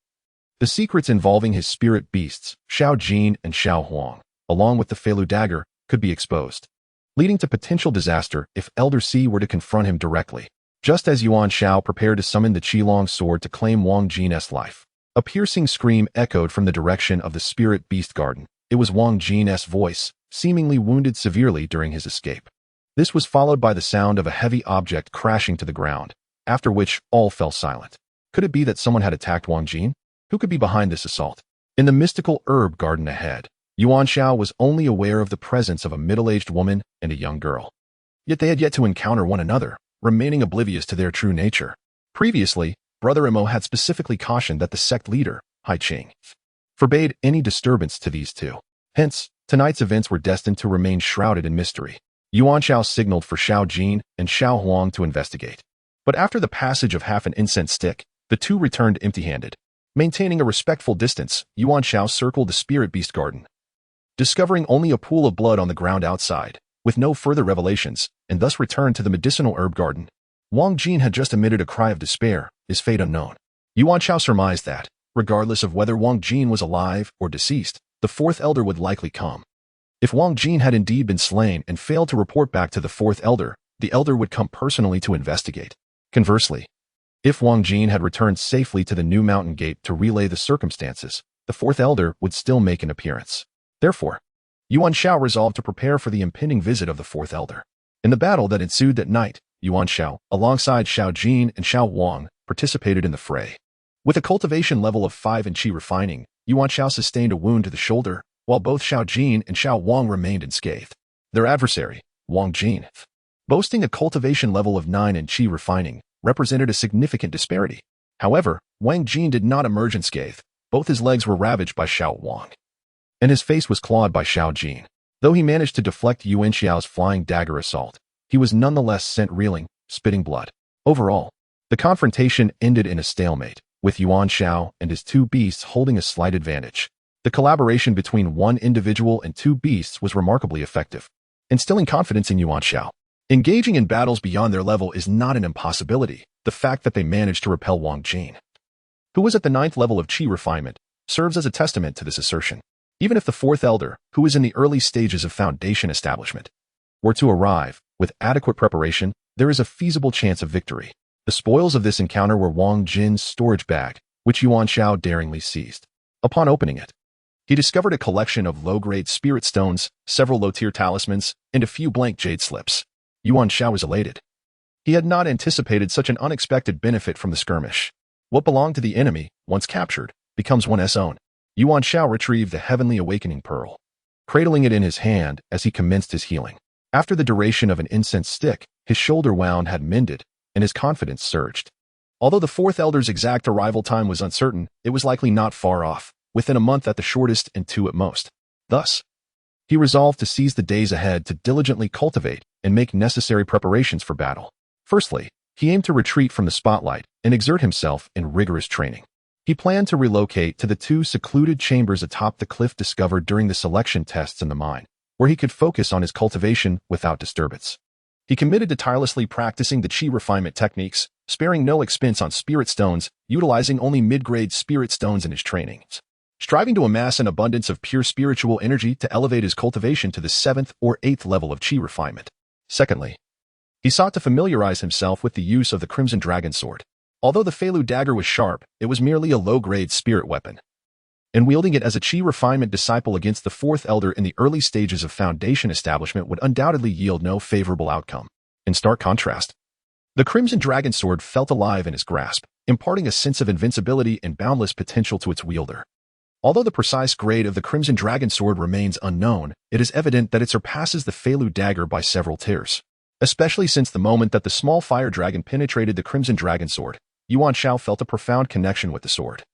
the secrets involving his spirit beasts, Xiao Jin and Xiao Huang, along with the Feilu dagger, could be exposed, leading to potential disaster if Elder C were to confront him directly. Just as Yuan Xiao prepared to summon the Qilong sword to claim Wang Jin's life, a piercing scream echoed from the direction of the spirit beast garden. It was Wang Jin's voice, seemingly wounded severely during his escape. This was followed by the sound of a heavy object crashing to the ground, after which all fell silent. Could it be that someone had attacked Wang Jin? Who could be behind this assault? In the mystical herb garden ahead, Yuan Xiao was only aware of the presence of a middle-aged woman and a young girl. Yet they had yet to encounter one another, remaining oblivious to their true nature. Previously, Brother Imo had specifically cautioned that the sect leader, Hai Ching, forbade any disturbance to these two. Hence, tonight's events were destined to remain shrouded in mystery. Yuan Xiao signaled for Xiao Jin and Xiao Huang to investigate. But after the passage of half an incense stick, the two returned empty-handed. Maintaining a respectful distance, Yuan Xiao circled the spirit beast garden, discovering only a pool of blood on the ground outside, with no further revelations, and thus returned to the medicinal herb garden. Wang Jin had just emitted a cry of despair, his fate unknown. Yuan Xiao surmised that, regardless of whether Wang Jin was alive or deceased, the fourth elder would likely come. If Wang Jin had indeed been slain and failed to report back to the fourth elder, the elder would come personally to investigate. Conversely, if Wang Jin had returned safely to the new mountain gate to relay the circumstances, the fourth elder would still make an appearance. Therefore, Yuan Xiao resolved to prepare for the impending visit of the fourth elder. In the battle that ensued that night, Yuan Xiao, alongside Xiao Jin and Xiao Huang, participated in the fray. With a cultivation level of 5 in Qi refining, Yuan Xiao sustained a wound to the shoulder, while both Xiao Jin and Xiao Huang remained unscathed. Their adversary, Wang Jin, boasting a cultivation level of 9 in Qi refining, represented a significant disparity. However, Wang Jin did not emerge unscathed. Both his legs were ravaged by Xiao Huang, and his face was clawed by Xiao Jin. Though he managed to deflect Yuan Xiao's flying dagger assault, he was nonetheless sent reeling, spitting blood. Overall, the confrontation ended in a stalemate, with Yuan Xiao and his two beasts holding a slight advantage. The collaboration between one individual and two beasts was remarkably effective, instilling confidence in Yuan Xiao. Engaging in battles beyond their level is not an impossibility. The fact that they managed to repel Wang Jin, who was at the 9th level of Qi refinement, serves as a testament to this assertion. Even if the fourth elder, who is in the early stages of foundation establishment, were to arrive, with adequate preparation, there is a feasible chance of victory. The spoils of this encounter were Wang Jin's storage bag, which Yuan Xiao daringly seized. Upon opening it, he discovered a collection of low-grade spirit stones, several low-tier talismans, and a few blank jade slips. Yuan Xiao was elated. He had not anticipated such an unexpected benefit from the skirmish. What belonged to the enemy, once captured, becomes one's own. Yuan Xiao retrieved the heavenly awakening pearl, cradling it in his hand as he commenced his healing. After the duration of an incense stick, his shoulder wound had mended, and his confidence surged. Although the fourth elder's exact arrival time was uncertain, it was likely not far off, within a month at the shortest and 2 at most. Thus, he resolved to seize the days ahead to diligently cultivate and make necessary preparations for battle. Firstly, he aimed to retreat from the spotlight and exert himself in rigorous training. He planned to relocate to the 2 secluded chambers atop the cliff discovered during the selection tests in the mine, where he could focus on his cultivation without disturbance. He committed to tirelessly practicing the chi refinement techniques, sparing no expense on spirit stones, utilizing only mid-grade spirit stones in his trainings, striving to amass an abundance of pure spiritual energy to elevate his cultivation to the 7th or 8th level of chi refinement. Secondly, he sought to familiarize himself with the use of the Crimson Dragon Sword. Although the Feilu dagger was sharp, it was merely a low-grade spirit weapon, and wielding it as a chi refinement disciple against the 4th elder in the early stages of foundation establishment would undoubtedly yield no favorable outcome. In stark contrast, the Crimson Dragon Sword felt alive in his grasp, imparting a sense of invincibility and boundless potential to its wielder. Although the precise grade of the Crimson Dragon Sword remains unknown, it is evident that it surpasses the Feilu dagger by several tiers. Especially since the moment that the small fire dragon penetrated the Crimson Dragon Sword, Yuan Xiao felt a profound connection with the sword,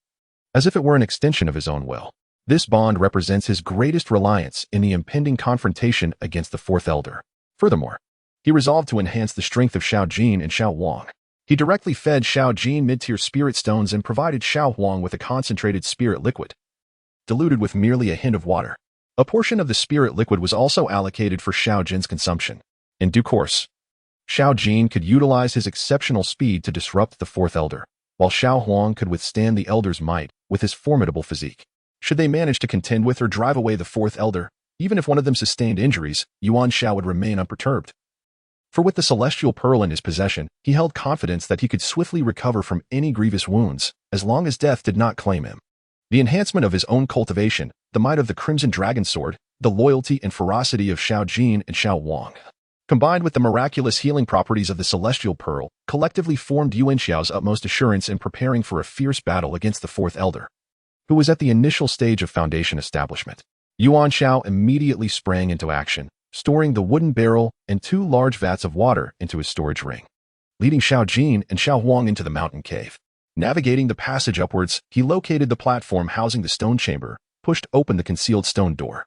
as if it were an extension of his own will. This bond represents his greatest reliance in the impending confrontation against the 4th elder. Furthermore, he resolved to enhance the strength of Xiao Jin and Xiao Huang. He directly fed Xiao Jin mid-tier spirit stones and provided Xiao Huang with a concentrated spirit liquid, diluted with merely a hint of water. A portion of the spirit liquid was also allocated for Xiao Jin's consumption. In due course, Xiao Jin could utilize his exceptional speed to disrupt the 4th elder, while Xiao Huang could withstand the elder's might with his formidable physique. Should they manage to contend with or drive away the 4th elder, even if one of them sustained injuries, Yuan Xiao would remain unperturbed. For with the celestial pearl in his possession, he held confidence that he could swiftly recover from any grievous wounds, as long as death did not claim him. The enhancement of his own cultivation, the might of the Crimson Dragon Sword, the loyalty and ferocity of Xiao Jin and Xiao Huang, combined with the miraculous healing properties of the Celestial Pearl, collectively formed Yuan Xiao's utmost assurance in preparing for a fierce battle against the 4th elder, who was at the initial stage of foundation establishment. Yuan Xiao immediately sprang into action, storing the wooden barrel and 2 large vats of water into his storage ring, leading Xiao Jin and Xiao Huang into the mountain cave. Navigating the passage upwards, he located the platform housing the stone chamber, pushed open the concealed stone door,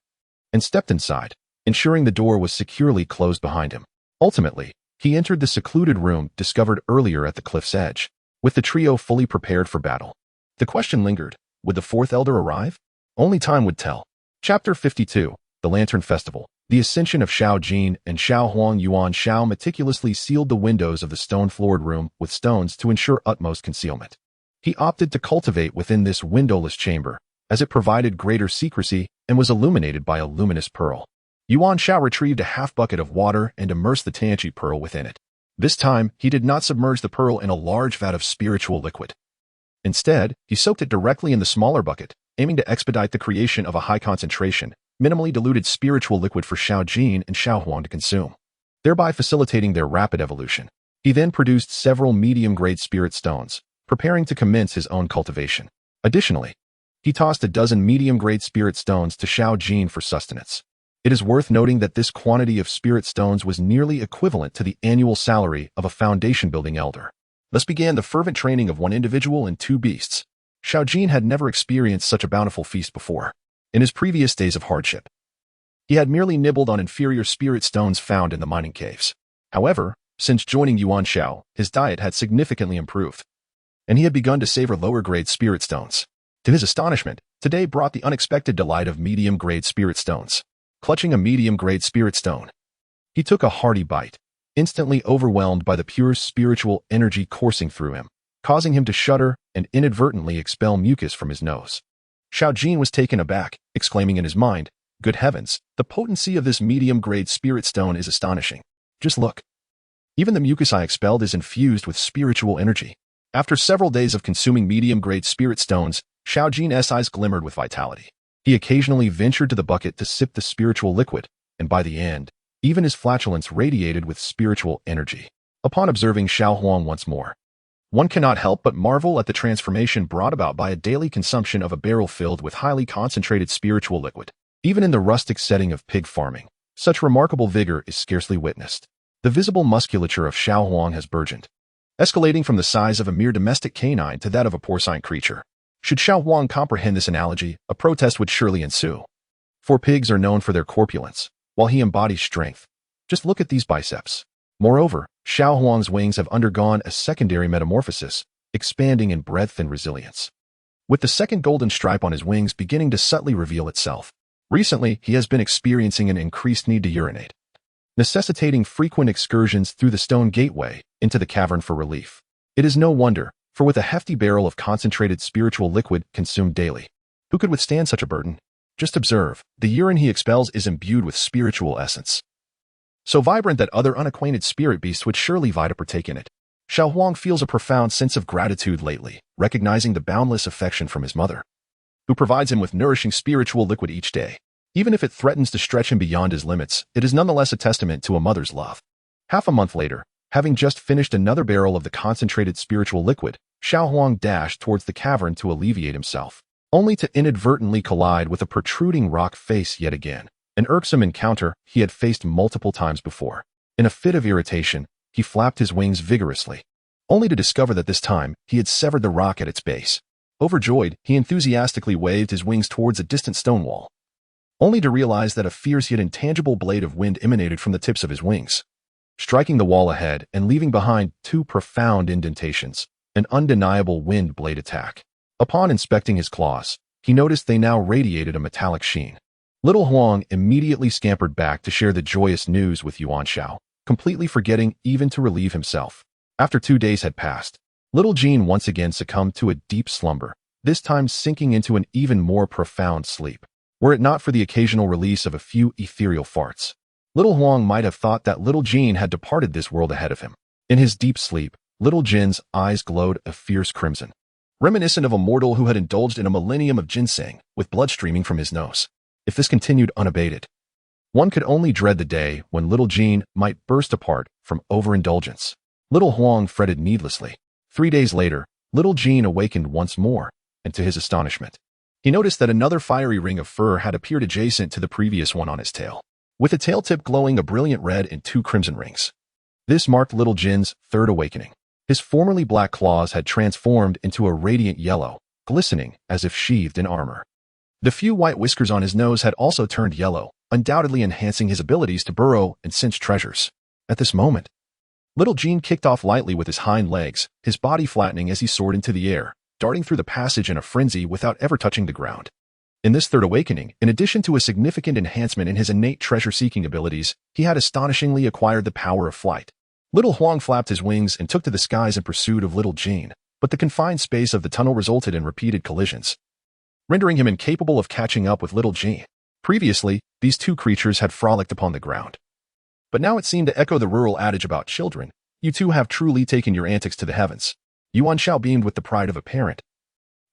and stepped inside, ensuring the door was securely closed behind him. Ultimately, he entered the secluded room discovered earlier at the cliff's edge, with the trio fully prepared for battle. The question lingered, would the 4th elder arrive? Only time would tell. Chapter 52, The Lantern Festival. The ascension of Xiao Jin and Xiao Huang. Yuan Xiao meticulously sealed the windows of the stone-floored room with stones to ensure utmost concealment. He opted to cultivate within this windowless chamber, as it provided greater secrecy and was illuminated by a luminous pearl. Yuan Xiao retrieved a half-bucket of water and immersed the Tianqi pearl within it. This time, he did not submerge the pearl in a large vat of spiritual liquid. Instead, he soaked it directly in the smaller bucket, aiming to expedite the creation of a high-concentration, minimally diluted spiritual liquid for Xiao Jin and Xiao Huang to consume, thereby facilitating their rapid evolution. He then produced several medium-grade spirit stones, preparing to commence his own cultivation. Additionally, he tossed a dozen medium-grade spirit stones to Xiao Jin for sustenance. It is worth noting that this quantity of spirit stones was nearly equivalent to the annual salary of a foundation-building elder. Thus began the fervent training of one individual and 2 beasts. Xiao Jin had never experienced such a bountiful feast before. In his previous days of hardship, he had merely nibbled on inferior spirit stones found in the mining caves. However, since joining Yuan Xiao, his diet had significantly improved, and he had begun to savor lower-grade spirit stones. To his astonishment, today brought the unexpected delight of medium-grade spirit stones. Clutching a medium-grade spirit stone, he took a hearty bite, instantly overwhelmed by the pure spiritual energy coursing through him, causing him to shudder and inadvertently expel mucus from his nose. Xiao Jin was taken aback, exclaiming in his mind, "Good heavens, the potency of this medium-grade spirit stone is astonishing. Just look. Even the mucus I expelled is infused with spiritual energy." After several days of consuming medium-grade spirit stones, Xiao Jin's eyes glimmered with vitality. He occasionally ventured to the bucket to sip the spiritual liquid, and by the end, even his flatulence radiated with spiritual energy. Upon observing Xiao Huang once more, one cannot help but marvel at the transformation brought about by a daily consumption of a barrel filled with highly concentrated spiritual liquid. Even in the rustic setting of pig farming, such remarkable vigor is scarcely witnessed. The visible musculature of Xiao Huang has burgeoned, escalating from the size of a mere domestic canine to that of a porcine creature. Should Xiao Huang comprehend this analogy, a protest would surely ensue. For pigs are known for their corpulence, while he embodies strength. Just look at these biceps. Moreover, Xiao Huang's wings have undergone a secondary metamorphosis, expanding in breadth and resilience, with the second golden stripe on his wings beginning to subtly reveal itself. Recently, he has been experiencing an increased need to urinate, necessitating frequent excursions through the stone gateway into the cavern for relief. It is no wonder, for with a hefty barrel of concentrated spiritual liquid consumed daily, who could withstand such a burden? Just observe, the urine he expels is imbued with spiritual essence, so vibrant that other unacquainted spirit beasts would surely vie to partake in it. Xiao Huang feels a profound sense of gratitude lately, recognizing the boundless affection from his mother, who provides him with nourishing spiritual liquid each day. Even if it threatens to stretch him beyond his limits, it is nonetheless a testament to a mother's love. Half a month later, having just finished another barrel of the concentrated spiritual liquid, Xiao Huang dashed towards the cavern to alleviate himself, only to inadvertently collide with a protruding rock face yet again, an irksome encounter he had faced multiple times before. In a fit of irritation, he flapped his wings vigorously, only to discover that this time he had severed the rock at its base. Overjoyed, he enthusiastically waved his wings towards a distant stone wall, only to realize that a fierce yet intangible blade of wind emanated from the tips of his wings, striking the wall ahead and leaving behind two profound indentations, an undeniable wind blade attack. Upon inspecting his claws, he noticed they now radiated a metallic sheen. Little Huang immediately scampered back to share the joyous news with Yuan Xiao, completely forgetting even to relieve himself. After 2 days had passed, little Jean once again succumbed to a deep slumber, this time sinking into an even more profound sleep. Were it not for the occasional release of a few ethereal farts, little Huang might have thought that little Jean had departed this world ahead of him. In his deep sleep, little Jin's eyes glowed a fierce crimson, reminiscent of a mortal who had indulged in a millennium of ginseng, with blood streaming from his nose. If this continued unabated, one could only dread the day when little Jean might burst apart from overindulgence. Little Huang fretted needlessly. 3 days later, little Jean awakened once more, and to his astonishment, he noticed that another fiery ring of fur had appeared adjacent to the previous one on his tail, with the tail tip glowing a brilliant red and 2 crimson rings. This marked little Jin's third awakening. His formerly black claws had transformed into a radiant yellow, glistening as if sheathed in armor. The few white whiskers on his nose had also turned yellow, undoubtedly enhancing his abilities to burrow and cinch treasures. At this moment, little Jean kicked off lightly with his hind legs, his body flattening as he soared into the air, darting through the passage in a frenzy without ever touching the ground. In this third awakening, in addition to a significant enhancement in his innate treasure-seeking abilities, he had astonishingly acquired the power of flight. Little Huang flapped his wings and took to the skies in pursuit of little Jean, but the confined space of the tunnel resulted in repeated collisions, rendering him incapable of catching up with little Jean. Previously, these two creatures had frolicked upon the ground, but now it seemed to echo the rural adage about children, "You two have truly taken your antics to the heavens." Yuan Xiao beamed with the pride of a parent,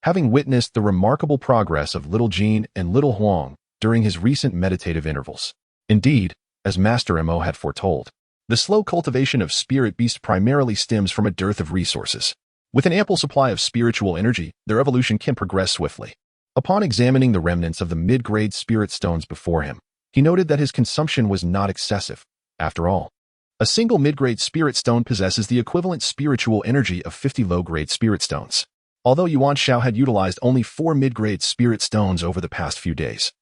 having witnessed the remarkable progress of little Jean and little Huang during his recent meditative intervals. Indeed, as Master Mo had foretold, the slow cultivation of spirit beasts primarily stems from a dearth of resources. With an ample supply of spiritual energy, their evolution can progress swiftly. Upon examining the remnants of the mid-grade spirit stones before him, he noted that his consumption was not excessive. After all, a single mid-grade spirit stone possesses the equivalent spiritual energy of 50 low-grade spirit stones. Although Yuan Xiao had utilized only 4 mid-grade spirit stones over the past few days,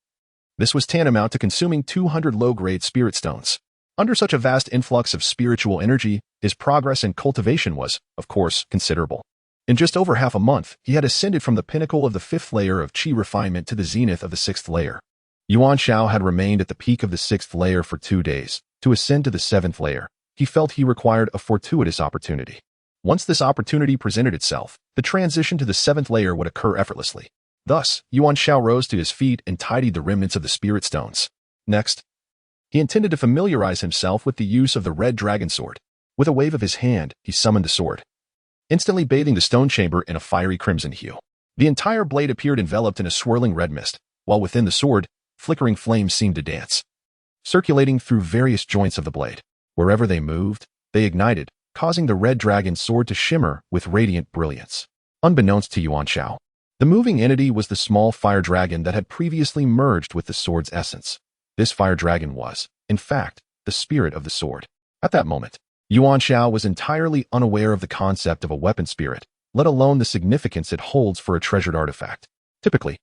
this was tantamount to consuming 200 low-grade spirit stones. Under such a vast influx of spiritual energy, his progress in cultivation was, of course, considerable. In just over half a month, he had ascended from the pinnacle of the 5th layer of qi refinement to the zenith of the 6th layer. Yuan Xiao had remained at the peak of the 6th layer for 2 days. To ascend to the 7th layer, he felt he required a fortuitous opportunity. Once this opportunity presented itself, the transition to the 7th layer would occur effortlessly. Thus, Yuan Xiao rose to his feet and tidied the remnants of the spirit stones. Next, he intended to familiarize himself with the use of the red dragon sword. With a wave of his hand, he summoned the sword, instantly bathing the stone chamber in a fiery crimson hue. The entire blade appeared enveloped in a swirling red mist, while within the sword, flickering flames seemed to dance, circulating through various joints of the blade. Wherever they moved, they ignited, causing the red dragon's sword to shimmer with radiant brilliance. Unbeknownst to Yuan Xiao, the moving entity was the small fire dragon that had previously merged with the sword's essence. This fire dragon was, in fact, the spirit of the sword. At that moment, Yuan Xiao was entirely unaware of the concept of a weapon spirit, let alone the significance it holds for a treasured artifact. Typically,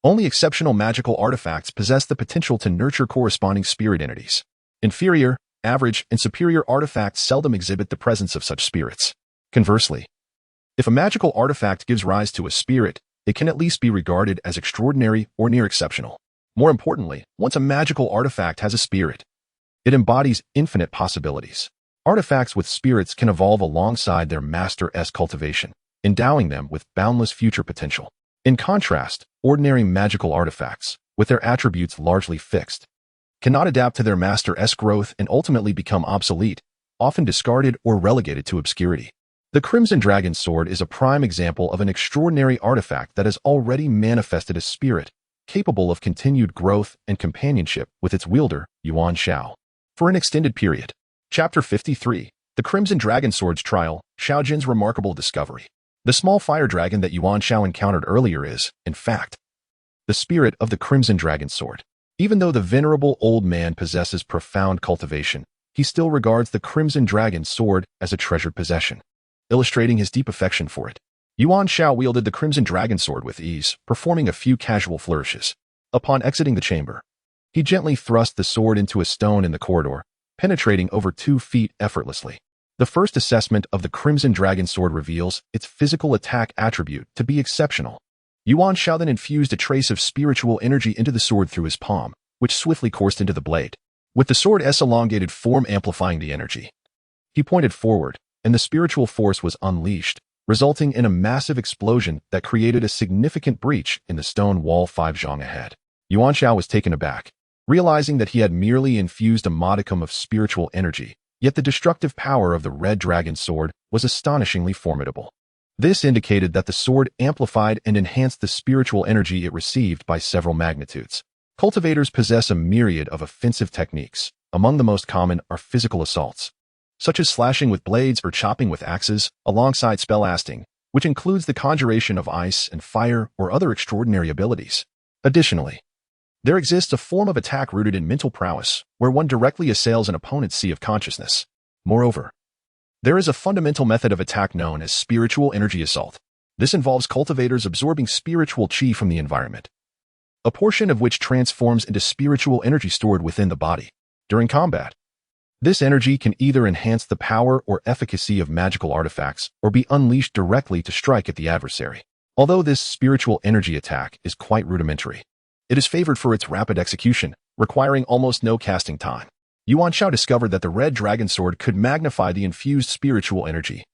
only exceptional magical artifacts possess the potential to nurture corresponding spirit entities. Inferior, average, and superior artifacts seldom exhibit the presence of such spirits. Conversely, if a magical artifact gives rise to a spirit, it can at least be regarded as extraordinary or near exceptional. More importantly, once a magical artifact has a spirit, it embodies infinite possibilities. Artifacts with spirits can evolve alongside their master's cultivation, endowing them with boundless future potential. In contrast, ordinary magical artifacts, with their attributes largely fixed, cannot adapt to their master's growth and ultimately become obsolete, often discarded or relegated to obscurity. The Crimson Dragon Sword is a prime example of an extraordinary artifact that has already manifested a spirit capable of continued growth and companionship with its wielder, Yuan Xiao, for an extended period. Chapter 53. The Crimson Dragon Sword's Trial, Xiaojin's Remarkable Discovery. The small fire dragon that Yuan Xiao encountered earlier is, in fact, the spirit of the Crimson Dragon Sword. Even though the venerable old man possesses profound cultivation, he still regards the Crimson Dragon Sword as a treasured possession, illustrating his deep affection for it. Yuan Xiao wielded the Crimson Dragon Sword with ease, performing a few casual flourishes. Upon exiting the chamber, he gently thrust the sword into a stone in the corridor, penetrating over 2 feet effortlessly. The first assessment of the Crimson Dragon Sword reveals its physical attack attribute to be exceptional. Yuan Xiao then infused a trace of spiritual energy into the sword through his palm, which swiftly coursed into the blade, with the sword's elongated form amplifying the energy. He pointed forward, and the spiritual force was unleashed, resulting in a massive explosion that created a significant breach in the stone wall 5 zhang ahead. Yuan Xiao was taken aback, realizing that he had merely infused a modicum of spiritual energy, yet the destructive power of the Red Dragon Sword was astonishingly formidable. This indicated that the sword amplified and enhanced the spiritual energy it received by several magnitudes. Cultivators possess a myriad of offensive techniques. Among the most common are physical assaults, such as slashing with blades or chopping with axes, alongside spellasting, which includes the conjuration of ice and fire or other extraordinary abilities. Additionally, there exists a form of attack rooted in mental prowess, where one directly assails an opponent's sea of consciousness. Moreover, there is a fundamental method of attack known as spiritual energy assault. This involves cultivators absorbing spiritual chi from the environment, a portion of which transforms into spiritual energy stored within the body. During combat, this energy can either enhance the power or efficacy of magical artifacts or be unleashed directly to strike at the adversary. Although this spiritual energy attack is quite rudimentary, it is favored for its rapid execution, requiring almost no casting time. Yuan Xiao discovered that the Red Dragon Sword could magnify the infused spiritual energy,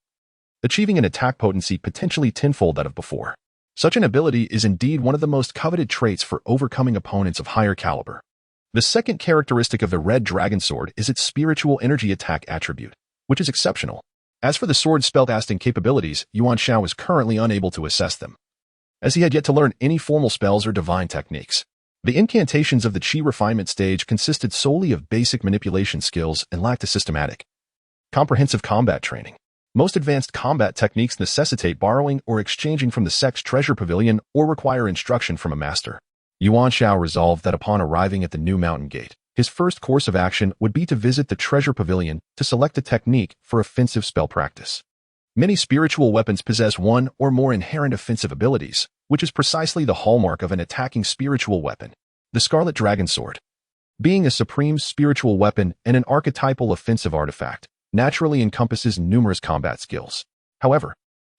achieving an attack potency potentially tenfold that of before. Such an ability is indeed one of the most coveted traits for overcoming opponents of higher caliber. The second characteristic of the Red Dragon Sword is its spiritual energy attack attribute, which is exceptional. As for the sword's spellcasting capabilities, Yuan Xiao is currently unable to assess them, as he had yet to learn any formal spells or divine techniques. The incantations of the Qi refinement stage consisted solely of basic manipulation skills and lacked a systematic, comprehensive combat training. Most advanced combat techniques necessitate borrowing or exchanging from the sect's treasure pavilion or require instruction from a master. Yuan Xiao resolved that upon arriving at the new mountain gate, his first course of action would be to visit the treasure pavilion to select a technique for offensive spell practice. Many spiritual weapons possess one or more inherent offensive abilities, which is precisely the hallmark of an attacking spiritual weapon. The Scarlet Dragon Sword, being a supreme spiritual weapon and an archetypal offensive artifact, naturally encompasses numerous combat skills. However,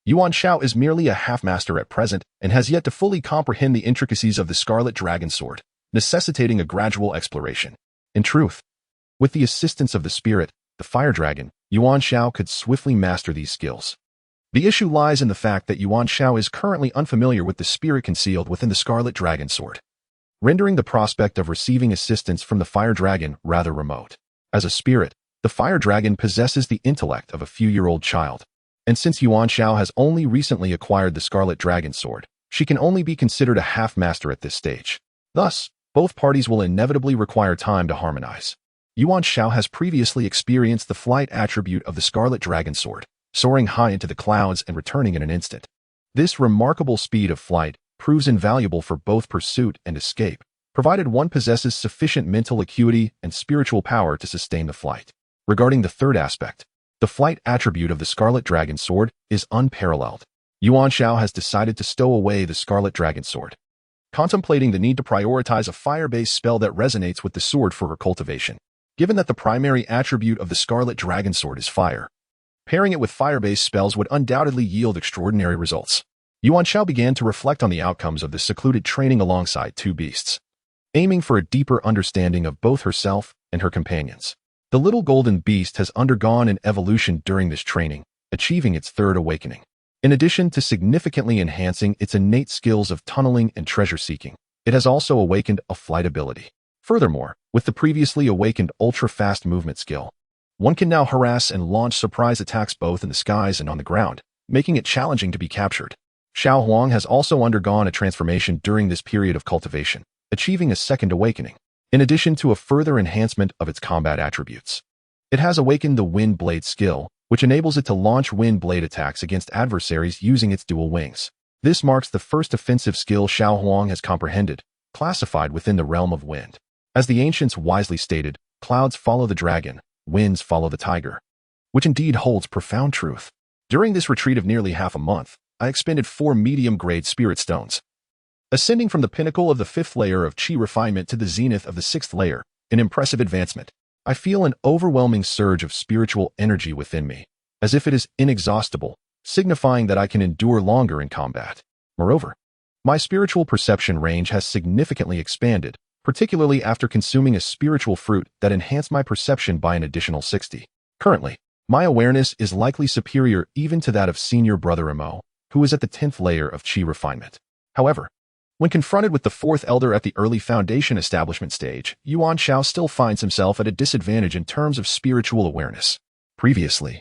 Yuan Xiao is merely a half-master at present and has yet to fully comprehend the intricacies of the Scarlet Dragon Sword, necessitating a gradual exploration. In truth, with the assistance of the spirit, the Fire Dragon, Yuan Xiao could swiftly master these skills. The issue lies in the fact that Yuan Xiao is currently unfamiliar with the spirit concealed within the Scarlet Dragon Sword, rendering the prospect of receiving assistance from the Fire Dragon rather remote. As a spirit, the Fire Dragon possesses the intellect of a few-year-old child, and since Yuan Xiao has only recently acquired the Scarlet Dragon Sword, she can only be considered a half-master at this stage. Thus, both parties will inevitably require time to harmonize. Yuan Xiao has previously experienced the flight attribute of the Scarlet Dragon Sword, soaring high into the clouds and returning in an instant. This remarkable speed of flight proves invaluable for both pursuit and escape, provided one possesses sufficient mental acuity and spiritual power to sustain the flight. Regarding the third aspect, the flight attribute of the Scarlet Dragon Sword is unparalleled. Yuan Xiao has decided to stow away the Scarlet Dragon Sword, contemplating the need to prioritize a fire-based spell that resonates with the sword for her cultivation. Given that the primary attribute of the Scarlet Dragon Sword is fire, pairing it with fire-based spells would undoubtedly yield extraordinary results. Yuan Xiao began to reflect on the outcomes of this secluded training alongside two beasts. aiming for a deeper understanding of both herself and her companions. The little golden beast has undergone an evolution during this training, achieving its third awakening. In addition to significantly enhancing its innate skills of tunneling and treasure-seeking, it has also awakened a flight ability. Furthermore, with the previously awakened ultra-fast movement skill, one can now harass and launch surprise attacks both in the skies and on the ground, making it challenging to be captured. Xiao Huang has also undergone a transformation during this period of cultivation, achieving a second awakening, in addition to a further enhancement of its combat attributes. It has awakened the Wind Blade skill, which enables it to launch wind blade attacks against adversaries using its dual wings. This marks the first offensive skill Xiao Huang has comprehended, classified within the realm of wind. As the ancients wisely stated, clouds follow the dragon, winds follow the tiger, which indeed holds profound truth. During this retreat of nearly half a month, I expended 4 medium-grade spirit stones. Ascending from the pinnacle of the 5th layer of Qi refinement to the zenith of the 6th layer, an impressive advancement. I feel an overwhelming surge of spiritual energy within me, as if it is inexhaustible, signifying that I can endure longer in combat. Moreover, my spiritual perception range has significantly expanded, particularly after consuming a spiritual fruit that enhanced my perception by an additional 60. Currently, my awareness is likely superior even to that of senior brother Mo, who is at the 10th layer of Qi refinement. However, when confronted with the 4th elder at the early foundation establishment stage, Yuan Xiao still finds himself at a disadvantage in terms of spiritual awareness. Previously,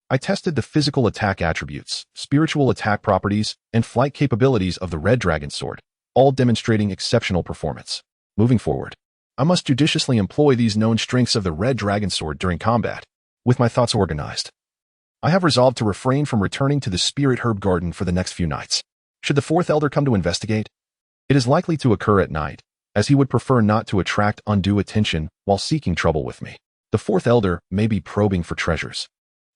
I tested the physical attack attributes, spiritual attack properties, and flight capabilities of the Red Dragon Sword, all demonstrating exceptional performance. Moving forward, I must judiciously employ these known strengths of the Red Dragon Sword during combat. With my thoughts organized, I have resolved to refrain from returning to the Spirit Herb Garden for the next few nights. Should the 4th elder come to investigate, it is likely to occur at night, as he would prefer not to attract undue attention while seeking trouble with me. The 4th elder may be probing for treasures,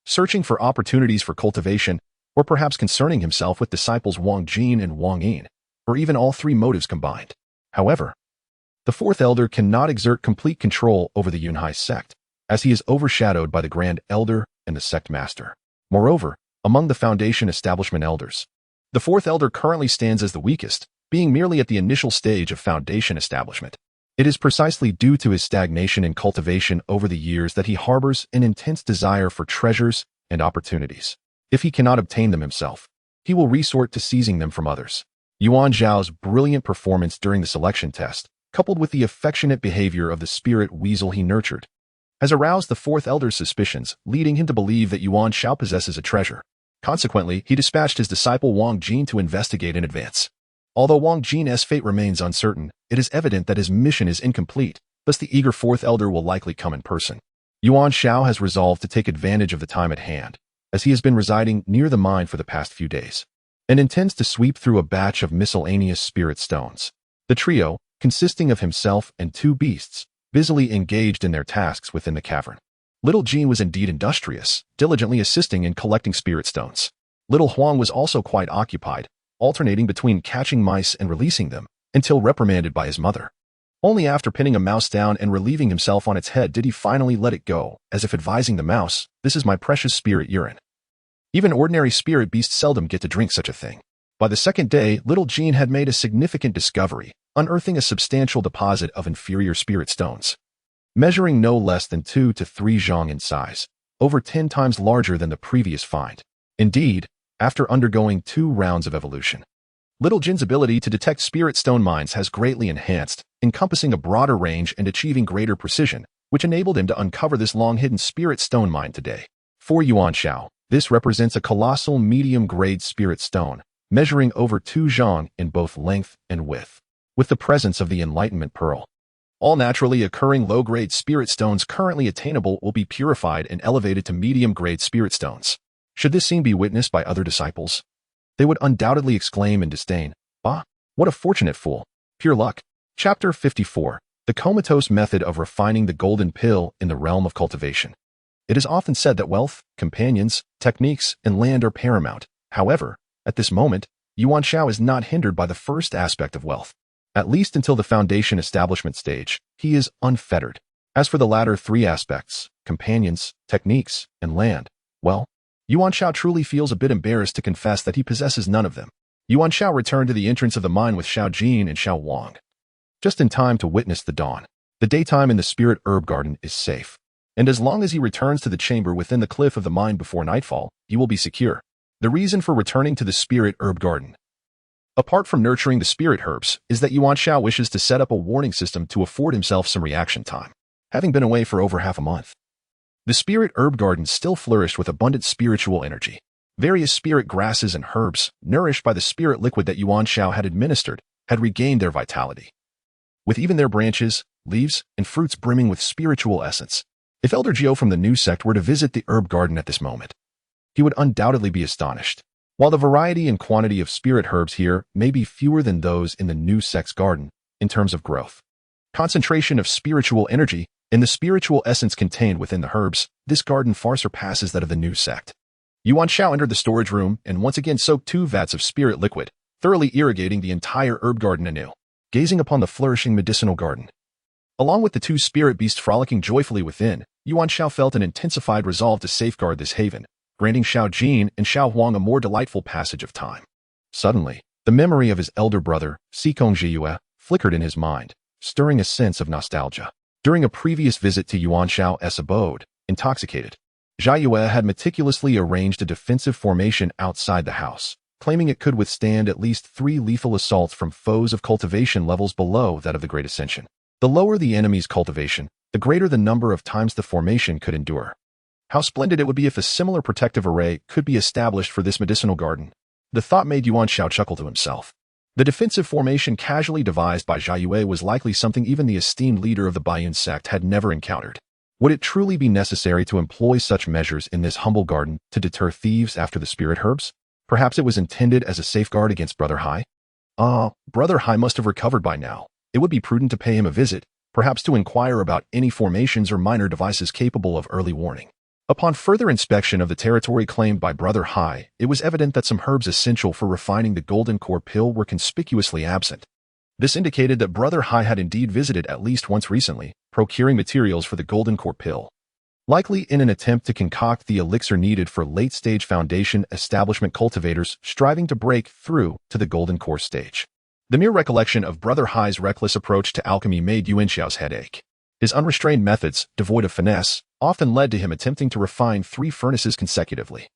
searching for opportunities for cultivation, or perhaps concerning himself with disciples Wang Jin and Wang Yin, or even all 3 motives combined. However, the 4th elder cannot exert complete control over the Yunhai sect, as he is overshadowed by the Grand Elder and the sect master. Moreover, among the Foundation establishment elders, the 4th elder currently stands as the weakest, being merely at the initial stage of Foundation establishment. It is precisely due to his stagnation in cultivation over the years that he harbors an intense desire for treasures and opportunities. If he cannot obtain them himself, he will resort to seizing them from others. Yuan Xiao's brilliant performance during the selection test, coupled with the affectionate behavior of the spirit weasel he nurtured, has aroused the 4th elder's suspicions, leading him to believe that Yuan Xiao possesses a treasure. Consequently, he dispatched his disciple Wang Jin to investigate in advance. Although Wang Jin's fate remains uncertain, it is evident that his mission is incomplete, thus the eager 4th elder will likely come in person. Yuan Xiao has resolved to take advantage of the time at hand, as he has been residing near the mine for the past few days, and intends to sweep through a batch of miscellaneous spirit stones. The trio, consisting of himself and 2 beasts, busily engaged in their tasks within the cavern. Little Jean was indeed industrious, diligently assisting in collecting spirit stones. Little Huang was also quite occupied, alternating between catching mice and releasing them, until reprimanded by his mother. Only after pinning a mouse down and relieving himself on its head did he finally let it go, as if advising the mouse, "This is my precious spirit urine." Even ordinary spirit beasts seldom get to drink such a thing. By the 2nd day, little Jean had made a significant discovery, unearthing a substantial deposit of inferior spirit stones, measuring no less than 2 to 3 zhang in size, over 10 times larger than the previous find. Indeed, after undergoing 2 rounds of evolution, Little Jin's ability to detect spirit stone mines has greatly enhanced, encompassing a broader range and achieving greater precision, which enabled him to uncover this long-hidden spirit stone mine today. For Yuan Xiao, this represents a colossal medium-grade spirit stone, measuring over 2 zhang in both length and width, with the presence of the Enlightenment Pearl. All naturally occurring low-grade spirit stones currently attainable will be purified and elevated to medium-grade spirit stones. Should this scene be witnessed by other disciples, they would undoubtedly exclaim in disdain, "Ah, what a fortunate fool! Pure luck." Chapter 54. The comatose method of refining the golden pill in the realm of cultivation. It is often said that wealth, companions, techniques, and land are paramount. However, at this moment, Yuan Xiao is not hindered by the first aspect of wealth. At least until the foundation establishment stage, he is unfettered. As for the latter 3 aspects, companions, techniques, and land, well, Yuan Xiao truly feels a bit embarrassed to confess that he possesses none of them. Yuan Xiao returned to the entrance of the mine with Xiao Jin and Xiao Wang. just in time to witness the dawn. The daytime in the spirit herb garden is safe, and as long as he returns to the chamber within the cliff of the mine before nightfall, he will be secure. The reason for returning to the spirit herb garden, apart from nurturing the spirit herbs, is that Yuan Xiao wishes to set up a warning system to afford himself some reaction time, having been away for over half a month. The spirit herb garden still flourished with abundant spiritual energy. Various spirit grasses and herbs, nourished by the spirit liquid that Yuan Xiao had administered, had regained their vitality, with even their branches, leaves, and fruits brimming with spiritual essence. If Elder Jiao from the new sect were to visit the herb garden at this moment, he would undoubtedly be astonished. While the variety and quantity of spirit herbs here may be fewer than those in the new sect's garden in terms of growth, concentration of spiritual energy, and the spiritual essence contained within the herbs, this garden far surpasses that of the new sect. Yuan Xiao entered the storage room and once again soaked 2 vats of spirit liquid, thoroughly irrigating the entire herb garden anew. Gazing upon the flourishing medicinal garden, along with the 2 spirit beasts frolicking joyfully within, Yuan Xiao felt an intensified resolve to safeguard this haven, granting Xiao Jin and Xiao Huang a more delightful passage of time. Suddenly, the memory of his elder brother, Sikong Jiyue, flickered in his mind, stirring a sense of nostalgia. During a previous visit to Yuan Xiao's abode, intoxicated, Jiyue had meticulously arranged a defensive formation outside the house, claiming it could withstand at least 3 lethal assaults from foes of cultivation levels below that of the Great Ascension. The lower the enemy's cultivation, the greater the number of times the formation could endure. How splendid it would be if a similar protective array could be established for this medicinal garden. The thought made Yuan Xiao chuckle to himself. The defensive formation casually devised by Jiyue was likely something even the esteemed leader of the Baiyun sect had never encountered. Would it truly be necessary to employ such measures in this humble garden to deter thieves after the spirit herbs? Perhaps it was intended as a safeguard against Brother Hai? Brother Hai must have recovered by now. It would be prudent to pay him a visit, perhaps to inquire about any formations or minor devices capable of early warning. Upon further inspection of the territory claimed by Brother Hai, it was evident that some herbs essential for refining the golden core pill were conspicuously absent. This indicated that Brother Hai had indeed visited at least once recently, procuring materials for the golden core pill, likely in an attempt to concoct the elixir needed for late-stage foundation establishment cultivators striving to break through to the golden core stage. The mere recollection of Brother Hai's reckless approach to alchemy made Yuan Xiao's head ache. His unrestrained methods, devoid of finesse, often led to him attempting to refine 3 furnaces consecutively,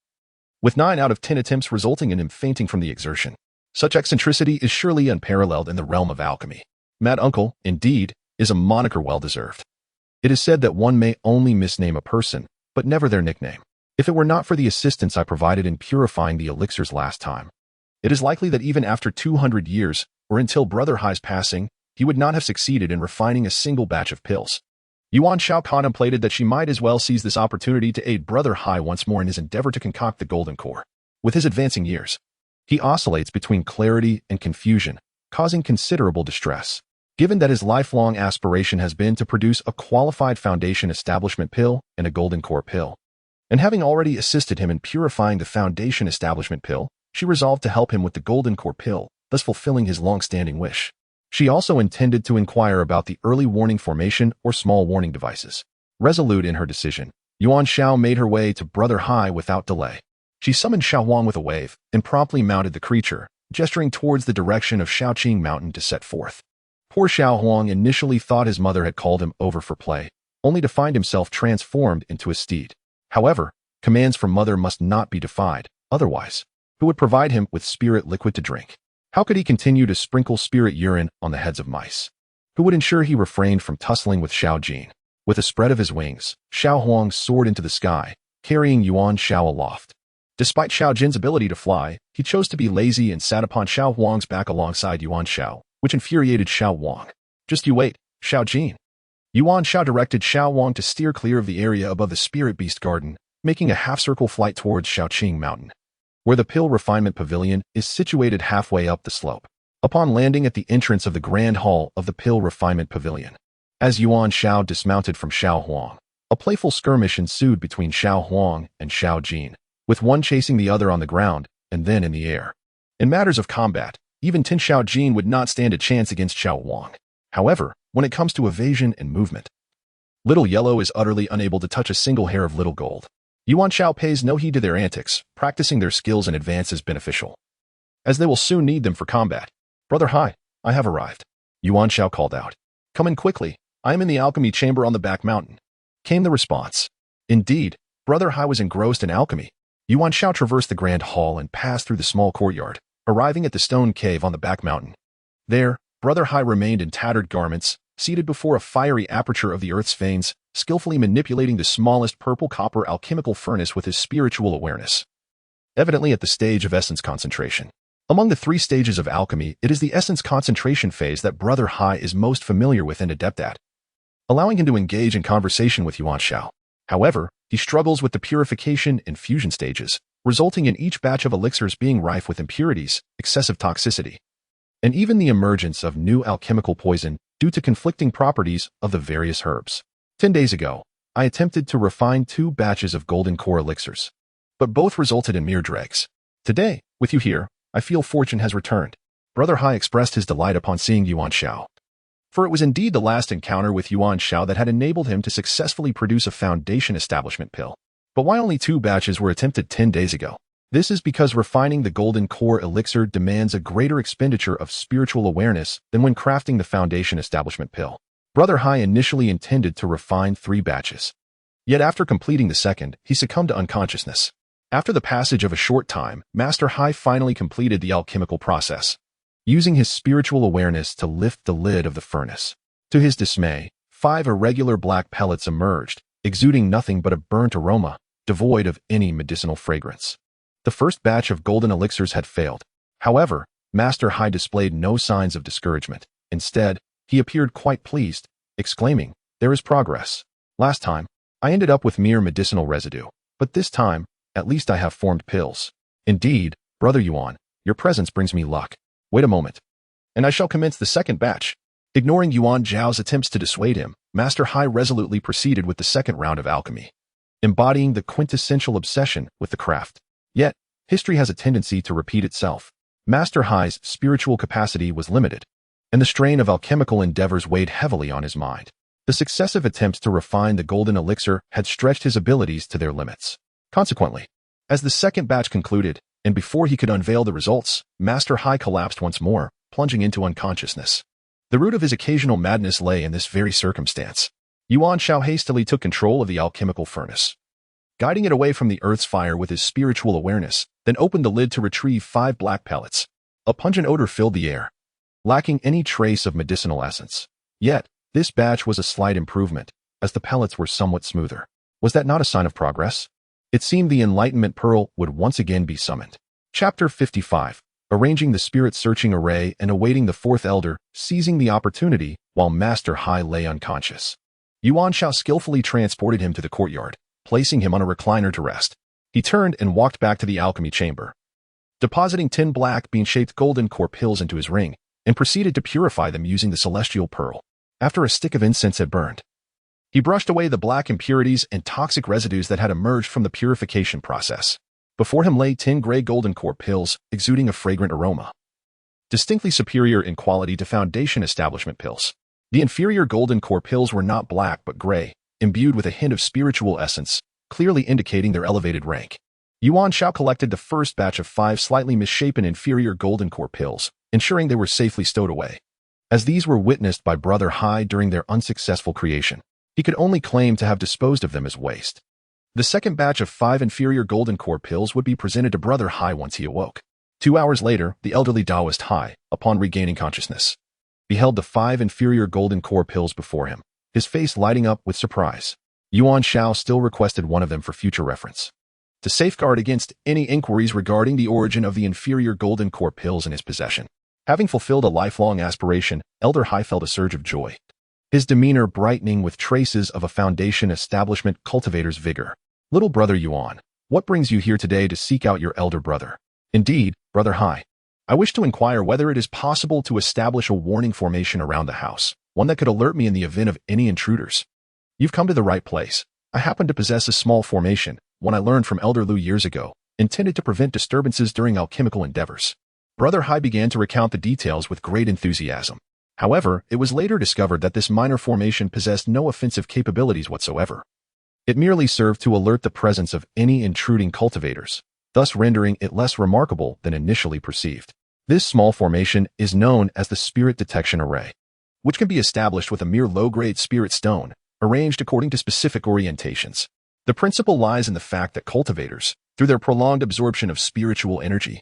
with 9 out of 10 attempts resulting in him fainting from the exertion. Such eccentricity is surely unparalleled in the realm of alchemy. Mad Uncle, indeed, is a moniker well-deserved. It is said that one may only misname a person, but never their nickname. If it were not for the assistance I provided in purifying the elixirs last time, it is likely that even after 200 years, or until Brother Hai's passing, he would not have succeeded in refining a single batch of pills. Yuan Xiao contemplated that she might as well seize this opportunity to aid Brother Hai once more in his endeavor to concoct the golden core. With his advancing years, he oscillates between clarity and confusion, causing considerable distress. Given that his lifelong aspiration has been to produce a qualified foundation establishment pill and a golden core pill, and having already assisted him in purifying the foundation establishment pill, she resolved to help him with the golden core pill, thus fulfilling his long-standing wish. She also intended to inquire about the early warning formation or small warning devices. Resolute in her decision, Yuan Xiao made her way to Brother Hai without delay. She summoned Xiao Huang with a wave and promptly mounted the creature, gesturing towards the direction of Shaoqing Mountain to set forth. Poor Xiao Huang initially thought his mother had called him over for play, only to find himself transformed into a steed. However, commands from mother must not be defied, otherwise, who would provide him with spirit liquid to drink? How could he continue to sprinkle spirit urine on the heads of mice? Who would ensure he refrained from tussling with Xiao Jin? With a spread of his wings, Xiao Huang soared into the sky, carrying Yuan Xiao aloft. Despite Xiao Jin's ability to fly, he chose to be lazy and sat upon Xiao Huang's back alongside Yuan Xiao, which infuriated Xiao Huang. Just you wait, Xiao Jin. Yuan Xiao directed Xiao Huang to steer clear of the area above the Spirit Beast Garden, making a half-circle flight towards Shaoqing Mountain, where the Pill Refinement Pavilion is situated halfway up the slope. Upon landing at the entrance of the Grand Hall of the Pill Refinement Pavilion, as Yuan Xiao dismounted from Xiao Huang, a playful skirmish ensued between Xiao Huang and Xiao Jin, with one chasing the other on the ground and then in the air. In matters of combat, even Tin Xiao Jin would not stand a chance against Xiao Huang. However, when it comes to evasion and movement, Little Yellow is utterly unable to touch a single hair of Little Gold. Yuan Xiao pays no heed to their antics, practicing their skills in advance is beneficial, as they will soon need them for combat. Brother Hai, I have arrived. Yuan Xiao called out. "Come in quickly. I am in the alchemy chamber on the back mountain," came the response. Indeed, Brother Hai was engrossed in alchemy. Yuan Xiao traversed the grand hall and passed through the small courtyard, arriving at the stone cave on the back mountain. There, Brother Hai remained in tattered garments, seated before a fiery aperture of the earth's veins, skillfully manipulating the smallest purple-copper alchemical furnace with his spiritual awareness. Evidently at the stage of essence concentration. Among the 3 stages of alchemy, it is the essence concentration phase that Brother Hai is most familiar with and adept at, allowing him to engage in conversation with Yuan Xiao. However, he struggles with the purification and fusion stages, resulting in each batch of elixirs being rife with impurities, excessive toxicity, and even the emergence of new alchemical poison due to conflicting properties of the various herbs. 10 days ago, I attempted to refine 2 batches of golden core elixirs, but both resulted in mere dregs. Today, with you here, I feel fortune has returned. Brother Hai expressed his delight upon seeing Yuan Xiao, for it was indeed the last encounter with Yuan Xiao that had enabled him to successfully produce a foundation establishment pill. But why only 2 batches were attempted 10 days ago? This is because refining the golden core elixir demands a greater expenditure of spiritual awareness than when crafting the foundation establishment pill. Brother Hai initially intended to refine 3 batches. Yet after completing the second, he succumbed to unconsciousness. After the passage of a short time, Master Hai finally completed the alchemical process, using his spiritual awareness to lift the lid of the furnace. To his dismay, 5 irregular black pellets emerged, exuding nothing but a burnt aroma, devoid of any medicinal fragrance. The first batch of golden elixirs had failed. However, Master Hai displayed no signs of discouragement. Instead, he appeared quite pleased, exclaiming, "There is progress. Last time, I ended up with mere medicinal residue, but this time, at least I have formed pills. Indeed, Brother Yuan, your presence brings me luck. Wait a moment, and I shall commence the second batch." Ignoring Yuan Zhao's attempts to dissuade him, Master Hai resolutely proceeded with the second round of alchemy, embodying the quintessential obsession with the craft. Yet, history has a tendency to repeat itself. Master Hai's spiritual capacity was limited, and the strain of alchemical endeavors weighed heavily on his mind. The successive attempts to refine the golden elixir had stretched his abilities to their limits. Consequently, as the second batch concluded, and before he could unveil the results, Master Hai collapsed once more, plunging into unconsciousness. The root of his occasional madness lay in this very circumstance. Yuan Xiao hastily took control of the alchemical furnace, guiding it away from the earth's fire with his spiritual awareness, then opened the lid to retrieve 5 black pellets. A pungent odor filled the air, lacking any trace of medicinal essence. Yet, this batch was a slight improvement, as the pellets were somewhat smoother. Was that not a sign of progress? It seemed the Enlightenment Pearl would once again be summoned. Chapter 55. Arranging the spirit-searching array and awaiting the 4th elder, seizing the opportunity while Master Hai lay unconscious. Yuan Xiao skillfully transported him to the courtyard, placing him on a recliner to rest. He turned and walked back to the alchemy chamber, depositing 10 black bean-shaped golden core pills into his ring, and proceeded to purify them using the celestial pearl. After a stick of incense had burned, he brushed away the black impurities and toxic residues that had emerged from the purification process. Before him lay 10 gray golden core pills, exuding a fragrant aroma, distinctly superior in quality to foundation establishment pills. The inferior golden core pills were not black but gray, imbued with a hint of spiritual essence, clearly indicating their elevated rank. Yuan Xiao collected the first batch of 5 slightly misshapen inferior golden core pills, ensuring they were safely stowed away. As these were witnessed by Brother Hai during their unsuccessful creation, he could only claim to have disposed of them as waste. The second batch of 5 inferior golden core pills would be presented to Brother Hai once he awoke. 2 hours later, the elderly Taoist Hai, upon regaining consciousness, beheld the 5 inferior golden core pills before him, his face lighting up with surprise. Yuan Xiao still requested one of them for future reference, to safeguard against any inquiries regarding the origin of the inferior golden core pills in his possession. Having fulfilled a lifelong aspiration, Elder Hai felt a surge of joy, his demeanor brightening with traces of a foundation establishment cultivator's vigor. "Little brother Yuan, what brings you here today to seek out your elder brother?" "Indeed, Brother Hai, I wish to inquire whether it is possible to establish a warning formation around the house, one that could alert me in the event of any intruders." "You've come to the right place. I happen to possess a small formation, one I learned from Elder Lu years ago, intended to prevent disturbances during alchemical endeavors." Brother Hai began to recount the details with great enthusiasm. However, it was later discovered that this minor formation possessed no offensive capabilities whatsoever. It merely served to alert the presence of any intruding cultivators, thus rendering it less remarkable than initially perceived. This small formation is known as the Spirit Detection Array. which can be established with a mere low-grade spirit stone, arranged according to specific orientations. The principle lies in the fact that cultivators, through their prolonged absorption of spiritual energy,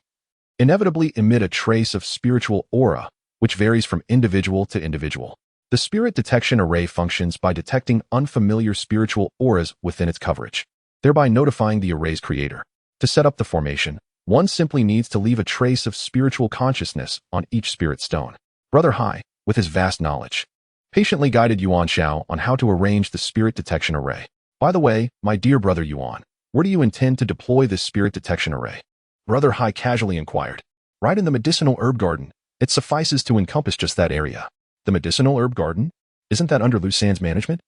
inevitably emit a trace of spiritual aura, which varies from individual to individual. The spirit detection array functions by detecting unfamiliar spiritual auras within its coverage, thereby notifying the array's creator. To set up the formation, one simply needs to leave a trace of spiritual consciousness on each spirit stone. Brother Hai, with his vast knowledge, patiently guided Yuan Xiao on how to arrange the spirit detection array. By the way, my dear brother Yuan, where do you intend to deploy this spirit detection array? Brother Hai casually inquired. Right in the medicinal herb garden. It suffices to encompass just that area. The medicinal herb garden? Isn't that under Lusan's management?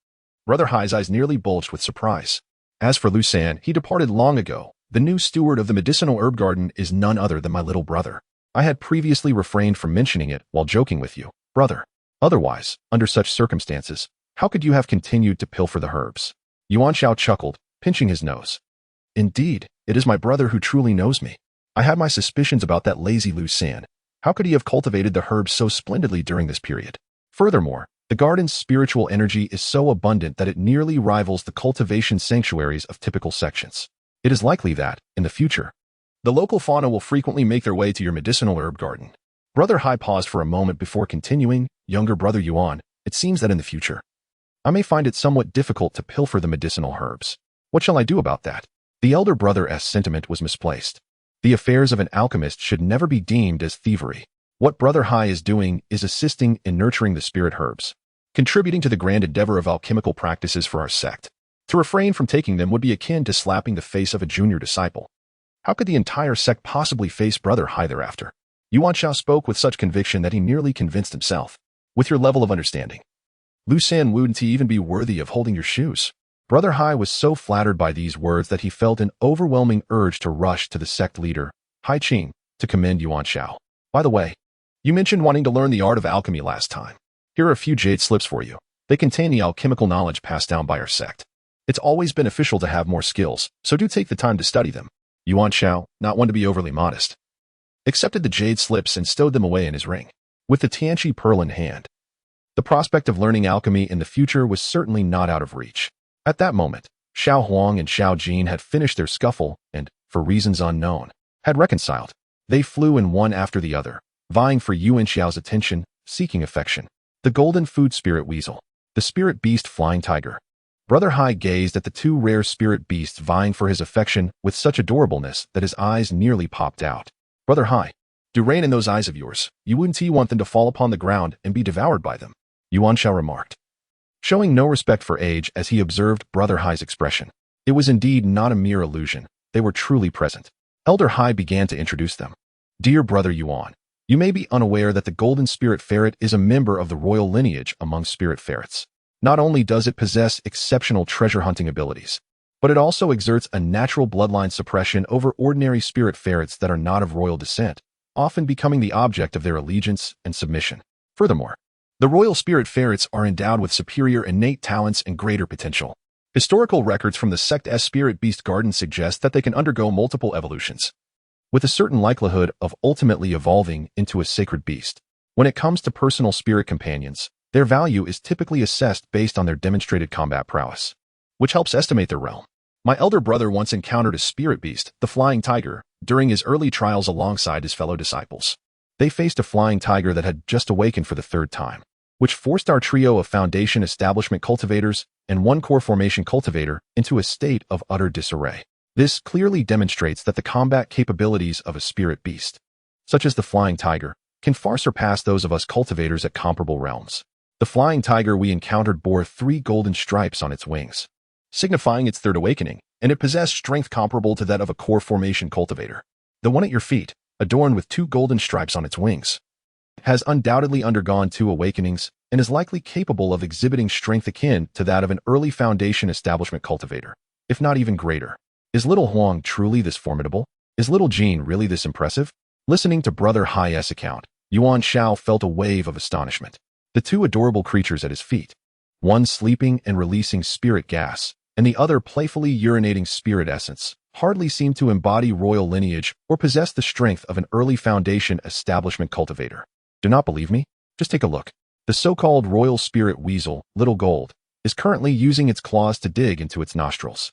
Brother Hai's eyes nearly bulged with surprise. As for Lusan, he departed long ago. The new steward of the medicinal herb garden is none other than my little brother. I had previously refrained from mentioning it while joking with you, brother. Otherwise, under such circumstances, how could you have continued to pilfer the herbs? Yuan Xiao chuckled, pinching his nose. Indeed, it is my brother who truly knows me. I had my suspicions about that lazy Lusan. How could he have cultivated the herbs so splendidly during this period? Furthermore, the garden's spiritual energy is so abundant that it nearly rivals the cultivation sanctuaries of typical sections. It is likely that, in the future, the local fauna will frequently make their way to your medicinal herb garden. Brother Hai paused for a moment before continuing. Younger brother Yuan, it seems that in the future, I may find it somewhat difficult to pilfer the medicinal herbs. What shall I do about that? The elder brother's sentiment was misplaced. The affairs of an alchemist should never be deemed as thievery. What Brother Hai is doing is assisting in nurturing the spirit herbs, contributing to the grand endeavor of alchemical practices for our sect. To refrain from taking them would be akin to slapping the face of a junior disciple. How could the entire sect possibly face Brother Hai thereafter? Yuan Xiao spoke with such conviction that he nearly convinced himself. With your level of understanding, Lusan wouldn't he even be worthy of holding your shoes? Brother Hai was so flattered by these words that he felt an overwhelming urge to rush to the sect leader, Hai Qing, to commend Yuan Xiao. By the way, you mentioned wanting to learn the art of alchemy last time. Here are a few jade slips for you. They contain the alchemical knowledge passed down by our sect. It's always beneficial to have more skills, so do take the time to study them. Yuan Xiao, not one to be overly modest, accepted the jade slips and stowed them away in his ring. With the Tianqi pearl in hand, the prospect of learning alchemy in the future was certainly not out of reach. At that moment, Xiao Huang and Xiao Jin had finished their scuffle and, for reasons unknown, had reconciled. They flew in one after the other, vying for Yuan Xiao's attention, seeking affection. The golden food spirit weasel, the spirit beast flying tiger. Brother Hai gazed at the two rare spirit beasts vying for his affection with such adorableness that his eyes nearly popped out. Brother Hai, do rain in those eyes of yours. You wouldn't want them to fall upon the ground and be devoured by them, Yuan Xiao remarked, showing no respect for age as he observed Brother Hai's expression. It was indeed not a mere illusion. They were truly present. Elder Hai began to introduce them. Dear Brother Yuan, you may be unaware that the golden spirit ferret is a member of the royal lineage among spirit ferrets. Not only does it possess exceptional treasure hunting abilities, but it also exerts a natural bloodline suppression over ordinary spirit ferrets that are not of royal descent, often becoming the object of their allegiance and submission. Furthermore, the royal spirit ferrets are endowed with superior innate talents and greater potential. Historical records from the sect's spirit beast garden suggest that they can undergo multiple evolutions, with a certain likelihood of ultimately evolving into a sacred beast. When it comes to personal spirit companions, their value is typically assessed based on their demonstrated combat prowess, which helps estimate their realm. My elder brother once encountered a spirit beast, the flying tiger, during his early trials alongside his fellow disciples. They faced a flying tiger that had just awakened for the third time, which forced our trio of foundation establishment cultivators and one core formation cultivator into a state of utter disarray. This clearly demonstrates that the combat capabilities of a spirit beast, such as the flying tiger, can far surpass those of us cultivators at comparable realms. The flying tiger we encountered bore 3 golden stripes on its wings, signifying its third awakening, and it possessed strength comparable to that of a core formation cultivator. The one at your feet, adorned with 2 golden stripes on its wings, has undoubtedly undergone 2 awakenings and is likely capable of exhibiting strength akin to that of an early foundation establishment cultivator, if not even greater. Is little Huang truly this formidable? Is little Jean really this impressive? Listening to Brother Hai's account, Yuan Xiao felt a wave of astonishment. The 2 adorable creatures at his feet, one sleeping and releasing spirit gas, and the other playfully urinating spirit essence, hardly seemed to embody royal lineage or possess the strength of an early foundation establishment cultivator. Do not believe me? Just take a look. The so-called royal spirit weasel, Little Gold, is currently using its claws to dig into its nostrils.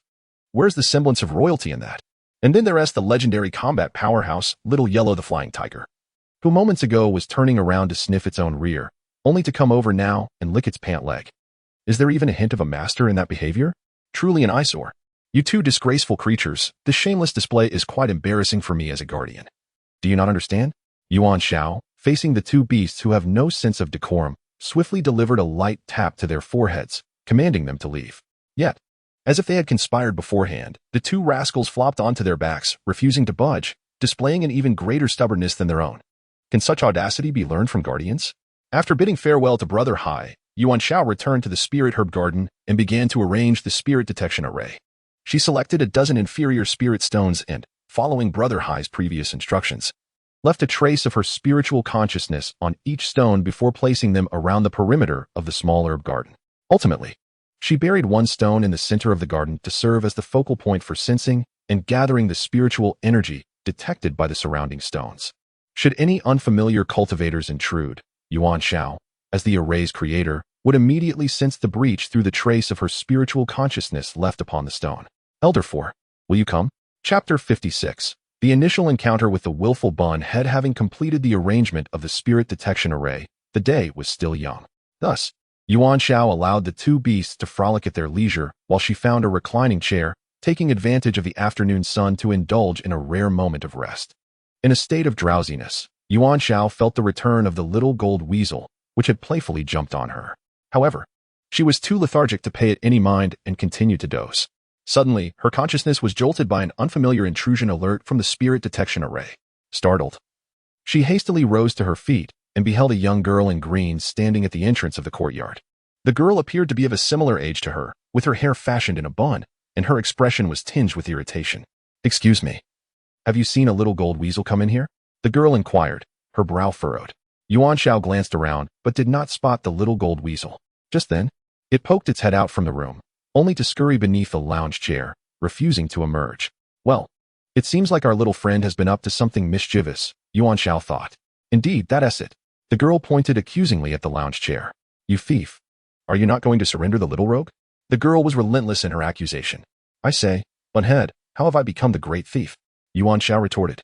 Where's the semblance of royalty in that? And then there's the legendary combat powerhouse, Little Yellow the Flying Tiger, who moments ago was turning around to sniff its own rear, only to come over now and lick its pant leg. Is there even a hint of a master in that behavior? Truly an eyesore. You two disgraceful creatures, this shameless display is quite embarrassing for me as a guardian. Do you not understand? Yuan Xiao, facing the two beasts who have no sense of decorum, swiftly delivered a light tap to their foreheads, commanding them to leave. Yet, as if they had conspired beforehand, the two rascals flopped onto their backs, refusing to budge, displaying an even greater stubbornness than their own. Can such audacity be learned from guardians? After bidding farewell to Brother Hai, Yuan Xiao returned to the spirit herb garden and began to arrange the spirit detection array. She selected a dozen inferior spirit stones and, following Brother Hai's previous instructions, left a trace of her spiritual consciousness on each stone before placing them around the perimeter of the small herb garden. Ultimately, she buried one stone in the center of the garden to serve as the focal point for sensing and gathering the spiritual energy detected by the surrounding stones. Should any unfamiliar cultivators intrude, Yuan Xiao, as the array's creator, would immediately sense the breach through the trace of her spiritual consciousness left upon the stone. Elder 4, will you come? Chapter 56. The initial encounter with the willful bun head having completed the arrangement of the spirit detection array, the day was still young. Thus, Yuan Xiao allowed the two beasts to frolic at their leisure while she found a reclining chair, taking advantage of the afternoon sun to indulge in a rare moment of rest. In a state of drowsiness, Yuan Xiao felt the return of the little gold weasel, which had playfully jumped on her. However, she was too lethargic to pay it any mind and continued to doze. Suddenly, her consciousness was jolted by an unfamiliar intrusion alert from the spirit detection array. Startled, she hastily rose to her feet and beheld a young girl in green standing at the entrance of the courtyard. The girl appeared to be of a similar age to her, with her hair fashioned in a bun, and her expression was tinged with irritation. "Excuse me. Have you seen a little gold weasel come in here?" the girl inquired, her brow furrowed. Yuan Xiao glanced around, but did not spot the little gold weasel. Just then, it poked its head out from the room, only to scurry beneath a lounge chair, refusing to emerge. Well, it seems like our little friend has been up to something mischievous, Yuan Xiao thought. Indeed, that's it. The girl pointed accusingly at the lounge chair. "You thief. Are you not going to surrender the little rogue?" The girl was relentless in her accusation. "I say, bunhead, how have I become the great thief?" Yuan Xiao retorted,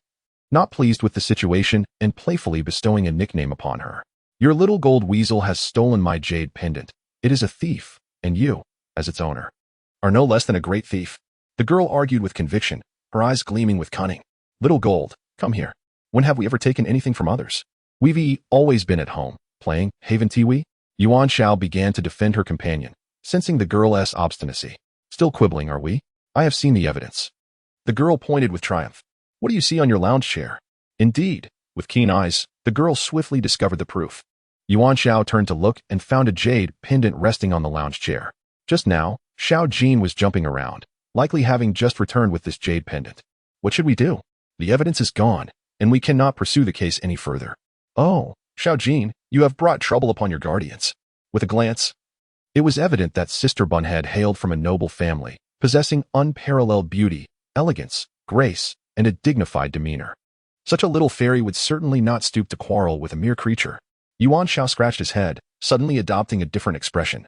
not pleased with the situation and playfully bestowing a nickname upon her. "Your little gold weasel has stolen my jade pendant. It is a thief, and you, as its owner, are no less than a great thief." The girl argued with conviction, her eyes gleaming with cunning. "Little gold, come here. When have we ever taken anything from others? We've always been at home, playing, haven't we?" Yuan Xiao began to defend her companion, sensing the girl's obstinacy. "Still quibbling, are we? I have seen the evidence." The girl pointed with triumph. "What do you see on your lounge chair?" Indeed, with keen eyes, the girl swiftly discovered the proof. Yuan Xiao turned to look and found a jade pendant resting on the lounge chair. Just now, Xiao Jin was jumping around, likely having just returned with this jade pendant. "What should we do? The evidence is gone, and we cannot pursue the case any further." "Oh, Xiao Jin, you have brought trouble upon your guardians." With a glance, it was evident that Sister Bunhead hailed from a noble family, possessing unparalleled beauty, elegance, grace, and a dignified demeanor. Such a little fairy would certainly not stoop to quarrel with a mere creature. Yuan Xiao scratched his head, suddenly adopting a different expression,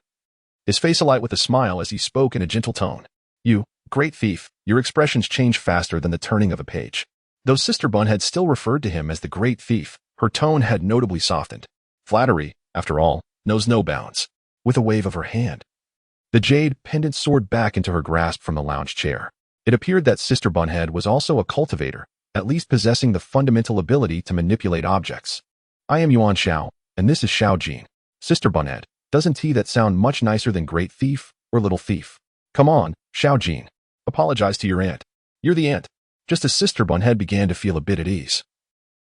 his face alight with a smile as he spoke in a gentle tone. "You, great thief, your expressions change faster than the turning of a page." Though Sister Bunhead still referred to him as the great thief, her tone had notably softened. Flattery, after all, knows no bounds. With a wave of her hand, the jade pendant soared back into her grasp from the lounge chair. It appeared that Sister Bunhead was also a cultivator, at least possessing the fundamental ability to manipulate objects. "I am Yuan Xiao, and this is Xiao Jin. Sister Bunhead, doesn't that sound much nicer than great thief or little thief? Come on, Xiao Jin. Apologize to your aunt. You're the aunt." Just as Sister Bunhead began to feel a bit at ease,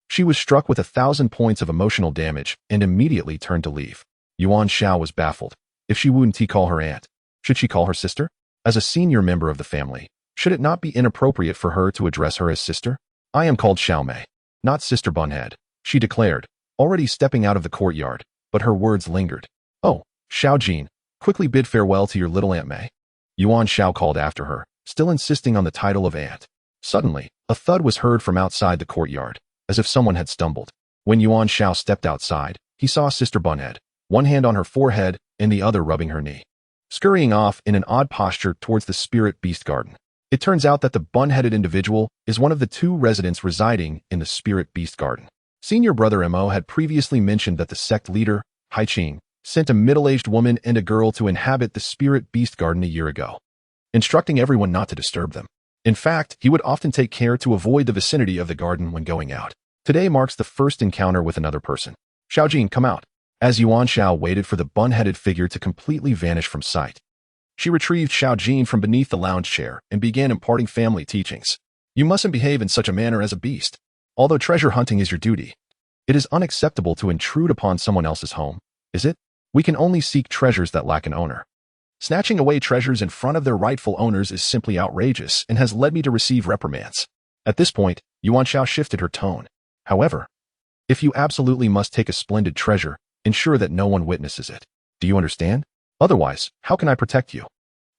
she was struck with 1,000 points of emotional damage and immediately turned to leave. Yuan Xiao was baffled. If she wouldn't call her aunt, should she call her sister? As a senior member of the family, should it not be inappropriate for her to address her as sister? "I am called Xiao Mei, not Sister Bunhead," she declared, already stepping out of the courtyard, but her words lingered. "Oh, Xiao Jin, quickly bid farewell to your little Aunt Mei," Yuan Xiao called after her, still insisting on the title of aunt. Suddenly, a thud was heard from outside the courtyard, as if someone had stumbled. When Yuan Xiao stepped outside, he saw Sister Bunhead, one hand on her forehead and the other rubbing her knee, scurrying off in an odd posture towards the spirit beast garden. It turns out that the bun-headed individual is one of the two residents residing in the spirit beast garden. Senior brother Mo had previously mentioned that the sect leader, Hai Ching, sent a middle-aged woman and a girl to inhabit the spirit beast garden a year ago, instructing everyone not to disturb them. In fact, he would often take care to avoid the vicinity of the garden when going out. Today marks the first encounter with another person. Xiaojin, come out. As Yuan Xiao waited for the bun-headed figure to completely vanish from sight, she retrieved Xiaojin from beneath the lounge chair and began imparting family teachings. You mustn't behave in such a manner as a beast. Although treasure hunting is your duty, it is unacceptable to intrude upon someone else's home, is it? We can only seek treasures that lack an owner. Snatching away treasures in front of their rightful owners is simply outrageous and has led me to receive reprimands. At this point, Yuan Xiao shifted her tone. However, if you absolutely must take a splendid treasure, ensure that no one witnesses it. Do you understand? Otherwise, how can I protect you?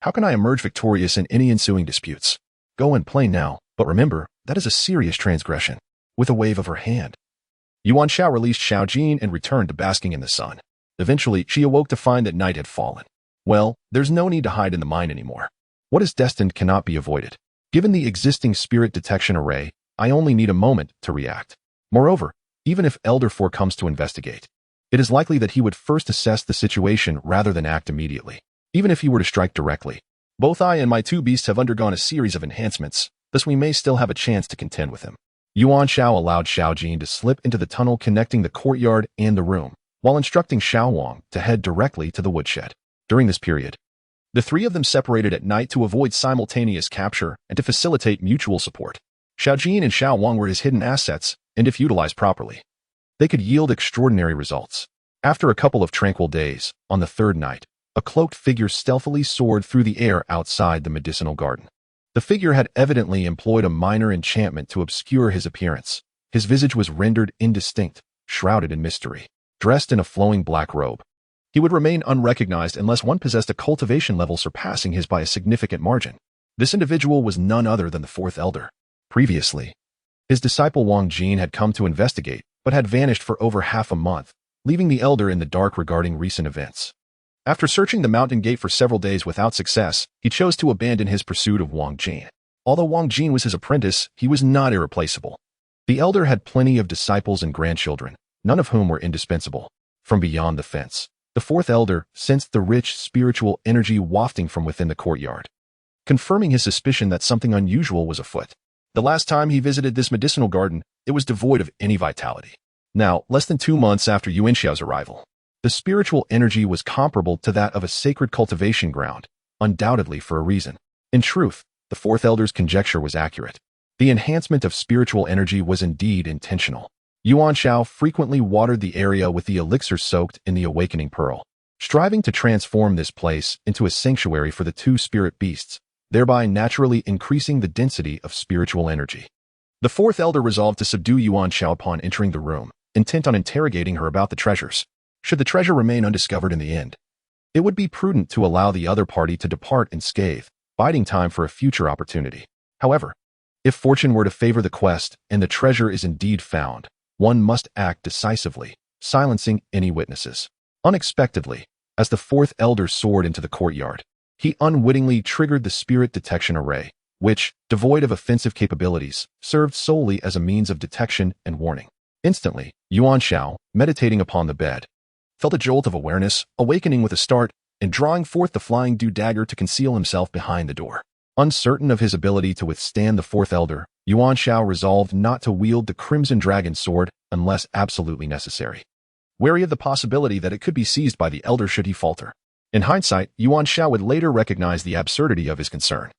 How can I emerge victorious in any ensuing disputes? Go and play now, but remember, that is a serious transgression. With a wave of her hand, Yuan Xiao released Xiaojin and returned to basking in the sun. Eventually, she awoke to find that night had fallen. Well, there's no need to hide in the mine anymore. What is destined cannot be avoided. Given the existing spirit detection array, I only need a moment to react. Moreover, even if Elder 4 comes to investigate, it is likely that he would first assess the situation rather than act immediately. Even if he were to strike directly, both I and my two beasts have undergone a series of enhancements, thus we may still have a chance to contend with him. Yuan Xiao allowed Xiaojin to slip into the tunnel connecting the courtyard and the room, while instructing Xiao Wang to head directly to the woodshed. During this period, the three of them separated at night to avoid simultaneous capture and to facilitate mutual support. Xiaojin and Xiao Wang were his hidden assets, and if utilized properly, they could yield extraordinary results. After a couple of tranquil days, on the third night, a cloaked figure stealthily soared through the air outside the medicinal garden. The figure had evidently employed a minor enchantment to obscure his appearance. His visage was rendered indistinct, shrouded in mystery. Dressed in a flowing black robe, he would remain unrecognized unless one possessed a cultivation level surpassing his by a significant margin. This individual was none other than the fourth elder. Previously, his disciple Wang Jin had come to investigate, but had vanished for over half a month, leaving the elder in the dark regarding recent events. After searching the mountain gate for several days without success, he chose to abandon his pursuit of Wang Jin. Although Wang Jin was his apprentice, he was not irreplaceable. The elder had plenty of disciples and grandchildren, none of whom were indispensable. From beyond the fence, the fourth elder sensed the rich spiritual energy wafting from within the courtyard, confirming his suspicion that something unusual was afoot. The last time he visited this medicinal garden, it was devoid of any vitality. Now, less than 2 months after Yuan Xiao's arrival, the spiritual energy was comparable to that of a sacred cultivation ground, undoubtedly for a reason. In truth, the fourth elder's conjecture was accurate. The enhancement of spiritual energy was indeed intentional. Yuan Xiao frequently watered the area with the elixir soaked in the awakening pearl, striving to transform this place into a sanctuary for the two spirit beasts, thereby naturally increasing the density of spiritual energy. The fourth elder resolved to subdue Yuan Xiao upon entering the room, intent on interrogating her about the treasures. Should the treasure remain undiscovered in the end, it would be prudent to allow the other party to depart unscathed, biding time for a future opportunity. However, if fortune were to favor the quest and the treasure is indeed found, one must act decisively, silencing any witnesses. Unexpectedly, as the fourth elder soared into the courtyard, he unwittingly triggered the spirit detection array, which, devoid of offensive capabilities, served solely as a means of detection and warning. Instantly, Yuan Xiao, meditating upon the bed, felt a jolt of awareness, awakening with a start, and drawing forth the flying dew dagger to conceal himself behind the door. Uncertain of his ability to withstand the fourth elder, Yuan Xiao resolved not to wield the Crimson Dragon sword unless absolutely necessary, wary of the possibility that it could be seized by the elder should he falter. In hindsight, Yuan Xiao would later recognize the absurdity of his concern.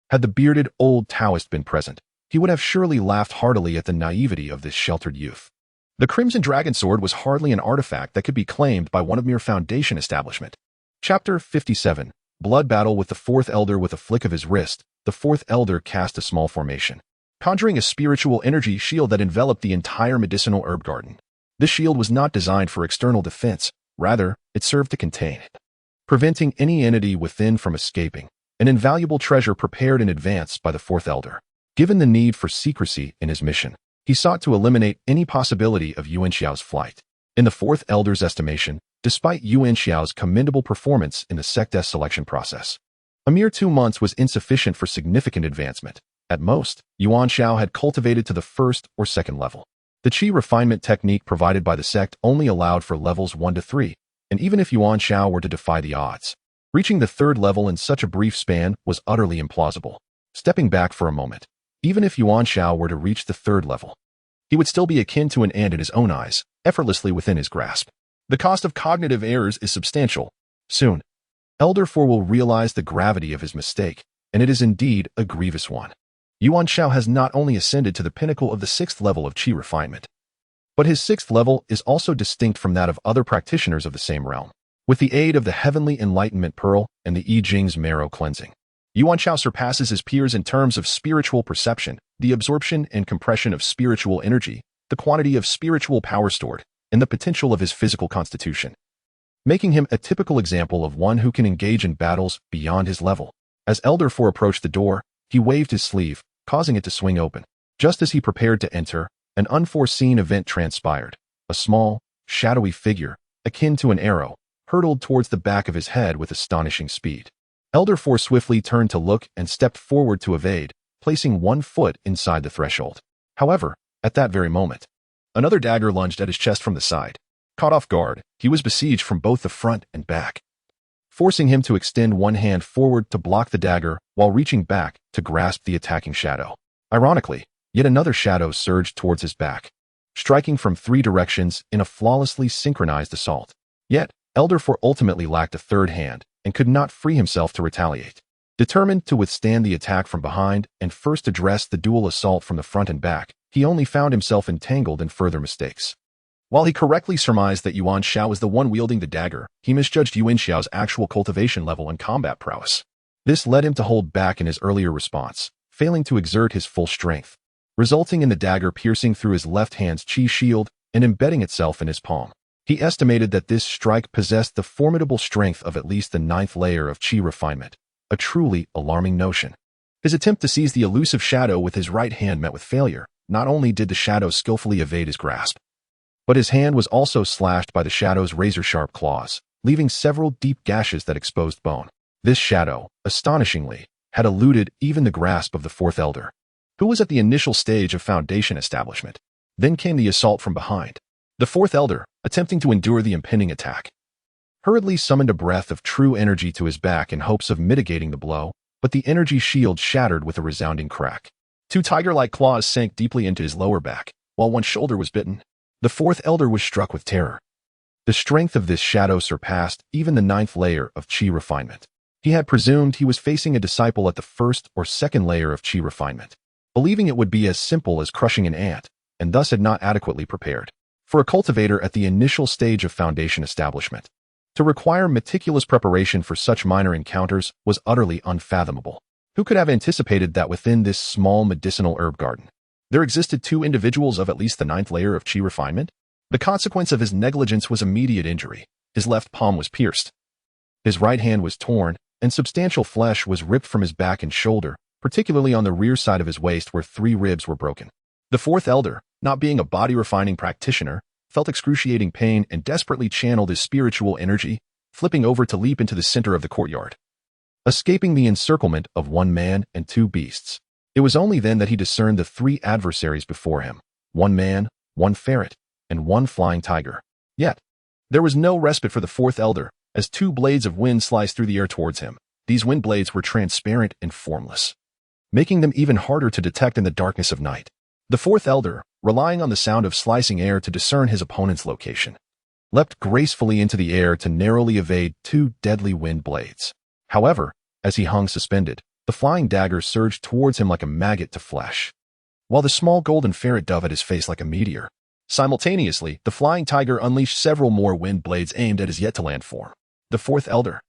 Had the bearded old Taoist been present, he would have surely laughed heartily at the naivety of this sheltered youth. The Crimson Dragon sword was hardly an artifact that could be claimed by one of mere Foundation establishment. Chapter 57. Blood battle with the fourth elder. With a flick of his wrist, the fourth elder cast a small formation, conjuring a spiritual energy shield that enveloped the entire medicinal herb garden. This shield was not designed for external defense, rather, it served to contain it, preventing any entity within from escaping, an invaluable treasure prepared in advance by the fourth elder. Given the need for secrecy in his mission, he sought to eliminate any possibility of Yuan Xiao's flight. In the fourth elder's estimation, despite Yuan Xiao's commendable performance in the sect's selection process. A mere 2 months was insufficient for significant advancement. At most, Yuan Xiao had cultivated to the first or second level. The qi refinement technique provided by the sect only allowed for levels 1 to 3, and even if Yuan Xiao were to defy the odds, reaching the 3rd level in such a brief span was utterly implausible. Stepping back for a moment, even if Yuan Xiao were to reach the 3rd level, he would still be akin to an ant in his own eyes, effortlessly within his grasp. The cost of cognitive errors is substantial. Soon, Elder Four will realize the gravity of his mistake, and it is indeed a grievous one. Yuan Xiao has not only ascended to the pinnacle of the 6th level of qi refinement, but his 6th level is also distinct from that of other practitioners of the same realm. With the aid of the Heavenly Enlightenment Pearl and the I Ching's marrow cleansing, Yuan Xiao surpasses his peers in terms of spiritual perception, the absorption and compression of spiritual energy, the quantity of spiritual power stored, and the potential of his physical constitution, making him a typical example of one who can engage in battles beyond his level. As Elder Four approached the door, he waved his sleeve, causing it to swing open. Just as he prepared to enter, an unforeseen event transpired. A small, shadowy figure, akin to an arrow, hurtled towards the back of his head with astonishing speed. Elder Four swiftly turned to look and stepped forward to evade, placing 1 foot inside the threshold. However, at that very moment, another dagger lunged at his chest from the side. Caught off guard, he was besieged from both the front and back, forcing him to extend one hand forward to block the dagger while reaching back to grasp the attacking shadow. Ironically, yet another shadow surged towards his back, striking from 3 directions in a flawlessly synchronized assault. Yet, Elder Four ultimately lacked a third hand and could not free himself to retaliate. Determined to withstand the attack from behind and first address the dual assault from the front and back, he only found himself entangled in further mistakes. While he correctly surmised that Yuan Xiao was the one wielding the dagger, he misjudged Yuan Xiao's actual cultivation level and combat prowess. This led him to hold back in his earlier response, failing to exert his full strength, resulting in the dagger piercing through his left hand's qi shield and embedding itself in his palm. He estimated that this strike possessed the formidable strength of at least the 9th layer of qi refinement, a truly alarming notion. His attempt to seize the elusive shadow with his right hand met with failure. Not only did the shadow skillfully evade his grasp, but his hand was also slashed by the shadow's razor-sharp claws, leaving several deep gashes that exposed bone. This shadow, astonishingly, had eluded even the grasp of the 4th elder, who was at the initial stage of foundation establishment. Then came the assault from behind. The 4th elder, attempting to endure the impending attack, hurriedly summoned a breath of true energy to his back in hopes of mitigating the blow, but the energy shield shattered with a resounding crack. 2 tiger-like claws sank deeply into his lower back, while one shoulder was bitten. The 4th elder was struck with terror. The strength of this shadow surpassed even the 9th layer of qi refinement. He had presumed he was facing a disciple at the 1st or 2nd layer of qi refinement, believing it would be as simple as crushing an ant, and thus had not adequately prepared. For a cultivator at the initial stage of foundation establishment, to require meticulous preparation for such minor encounters was utterly unfathomable. Who could have anticipated that within this small medicinal herb garden, there existed 2 individuals of at least the 9th layer of qi refinement? The consequence of his negligence was immediate injury. His left palm was pierced. His right hand was torn, and substantial flesh was ripped from his back and shoulder, particularly on the rear side of his waist where 3 ribs were broken. The 4th elder, not being a body-refining practitioner, felt excruciating pain and desperately channeled his spiritual energy, flipping over to leap into the center of the courtyard, escaping the encirclement of 1 man and 2 beasts. It was only then that he discerned the 3 adversaries before him, 1 man, 1 ferret, and 1 flying tiger. Yet, there was no respite for the 4th elder, as 2 blades of wind sliced through the air towards him. These wind blades were transparent and formless, making them even harder to detect in the darkness of night. The 4th elder, relying on the sound of slicing air to discern his opponent's location, leapt gracefully into the air to narrowly evade 2 deadly wind blades. However, as he hung suspended, the flying dagger surged towards him like a maggot to flesh, while the small golden ferret dove at his face like a meteor. Simultaneously, the flying tiger unleashed several more wind blades aimed at his yet-to-land form. The 4th elder,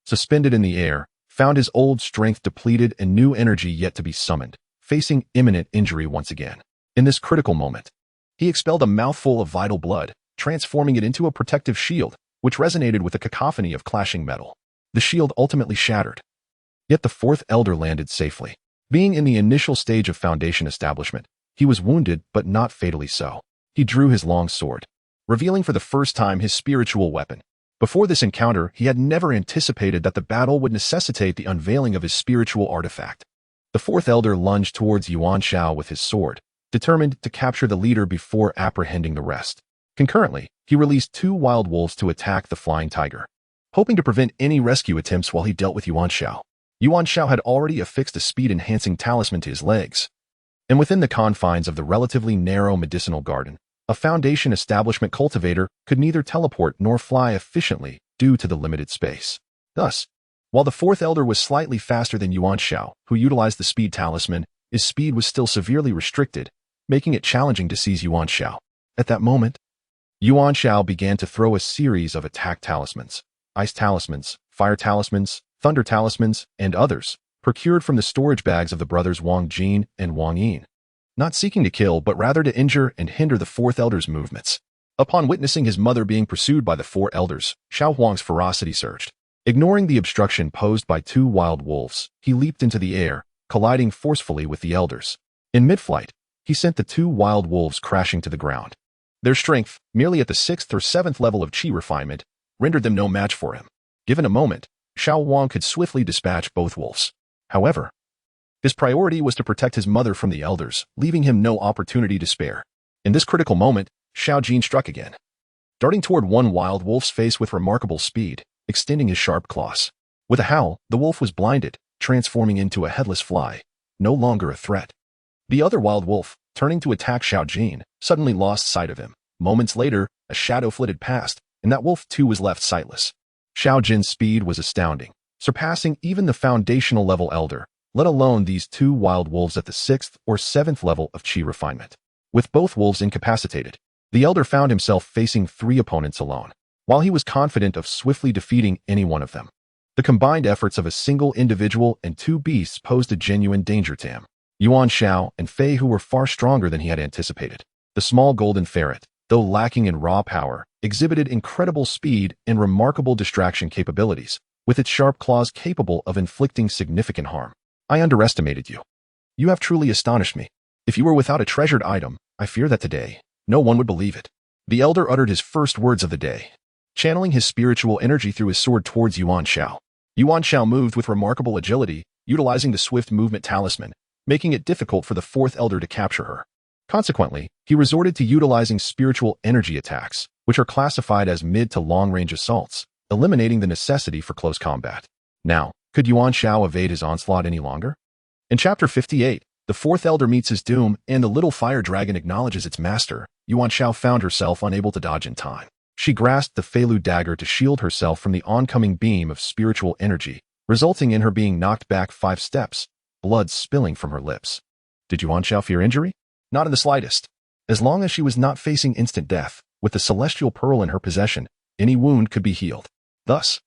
suspended in the air, found his old strength depleted and new energy yet to be summoned, facing imminent injury once again. In this critical moment, he expelled a mouthful of vital blood, transforming it into a protective shield, which resonated with a cacophony of clashing metal. The shield ultimately shattered. Yet the 4th elder landed safely. Being in the initial stage of foundation establishment, he was wounded but not fatally so. He drew his long sword, revealing for the first time his spiritual weapon, Before this encounter, he had never anticipated that the battle would necessitate the unveiling of his spiritual artifact. The fourth elder lunged towards Yuan Xiao with his sword, determined to capture the leader before apprehending the rest. Concurrently, he released 2 wild wolves to attack the flying tiger, hoping to prevent any rescue attempts while he dealt with Yuan Xiao. Yuan Xiao had already affixed a speed-enhancing talisman to his legs, and within the confines of the relatively narrow medicinal garden, a Foundation establishment cultivator could neither teleport nor fly efficiently due to the limited space. Thus, while the fourth elder was slightly faster than Yuan Xiao, who utilized the speed talisman, his speed was still severely restricted, making it challenging to seize Yuan Xiao. At that moment, Yuan Xiao began to throw a series of attack talismans, ice talismans, fire talismans, thunder talismans, and others, procured from the storage bags of the brothers Wang Jin and Wang Yin, not seeking to kill but rather to injure and hinder the fourth elder's movements. Upon witnessing his mother being pursued by the 4 elders, Xiao Huang's ferocity surged. Ignoring the obstruction posed by 2 wild wolves, he leaped into the air, colliding forcefully with the elders. In mid-flight, he sent the 2 wild wolves crashing to the ground. Their strength, merely at the 6th or 7th level of qi refinement, rendered them no match for him. Given a moment, Xiao Huang could swiftly dispatch both wolves. However, his priority was to protect his mother from the elders, leaving him no opportunity to spare. In this critical moment, Xiao Jin struck again, darting toward one wild wolf's face with remarkable speed, extending his sharp claws. With a howl, the wolf was blinded, transforming into a headless fly, no longer a threat. The other wild wolf, turning to attack Xiao Jin, suddenly lost sight of him. Moments later, a shadow flitted past, and that wolf too was left sightless. Xiao Jin's speed was astounding, surpassing even the foundational level elder, let alone these 2 wild wolves at the 6th or 7th level of qi refinement. With both wolves incapacitated, the elder found himself facing 3 opponents alone. While he was confident of swiftly defeating any one of them, the combined efforts of a single individual and 2 beasts posed a genuine danger to him. Yuan Xiao and Fei, who were far stronger than he had anticipated. The small golden ferret, though lacking in raw power, exhibited incredible speed and remarkable distraction capabilities, with its sharp claws capable of inflicting significant harm. I underestimated you. You have truly astonished me. If you were without a treasured item, I fear that today, no one would believe it. The elder uttered his first words of the day, channeling his spiritual energy through his sword towards Yuan Xiao. Yuan Xiao moved with remarkable agility, utilizing the swift movement talisman, making it difficult for the 4th elder to capture her. Consequently, he resorted to utilizing spiritual energy attacks, which are classified as mid to long-range assaults, eliminating the necessity for close combat. Now, could Yuan Xiao evade his onslaught any longer? In Chapter 58, the 4th elder meets his doom and the little fire dragon acknowledges its master. Yuan Xiao found herself unable to dodge in time. She grasped the Feilu dagger to shield herself from the oncoming beam of spiritual energy, resulting in her being knocked back 5 steps, blood spilling from her lips. Did Yuan Xiao fear injury? Not in the slightest. As long as she was not facing instant death, with the celestial pearl in her possession, any wound could be healed. Thus,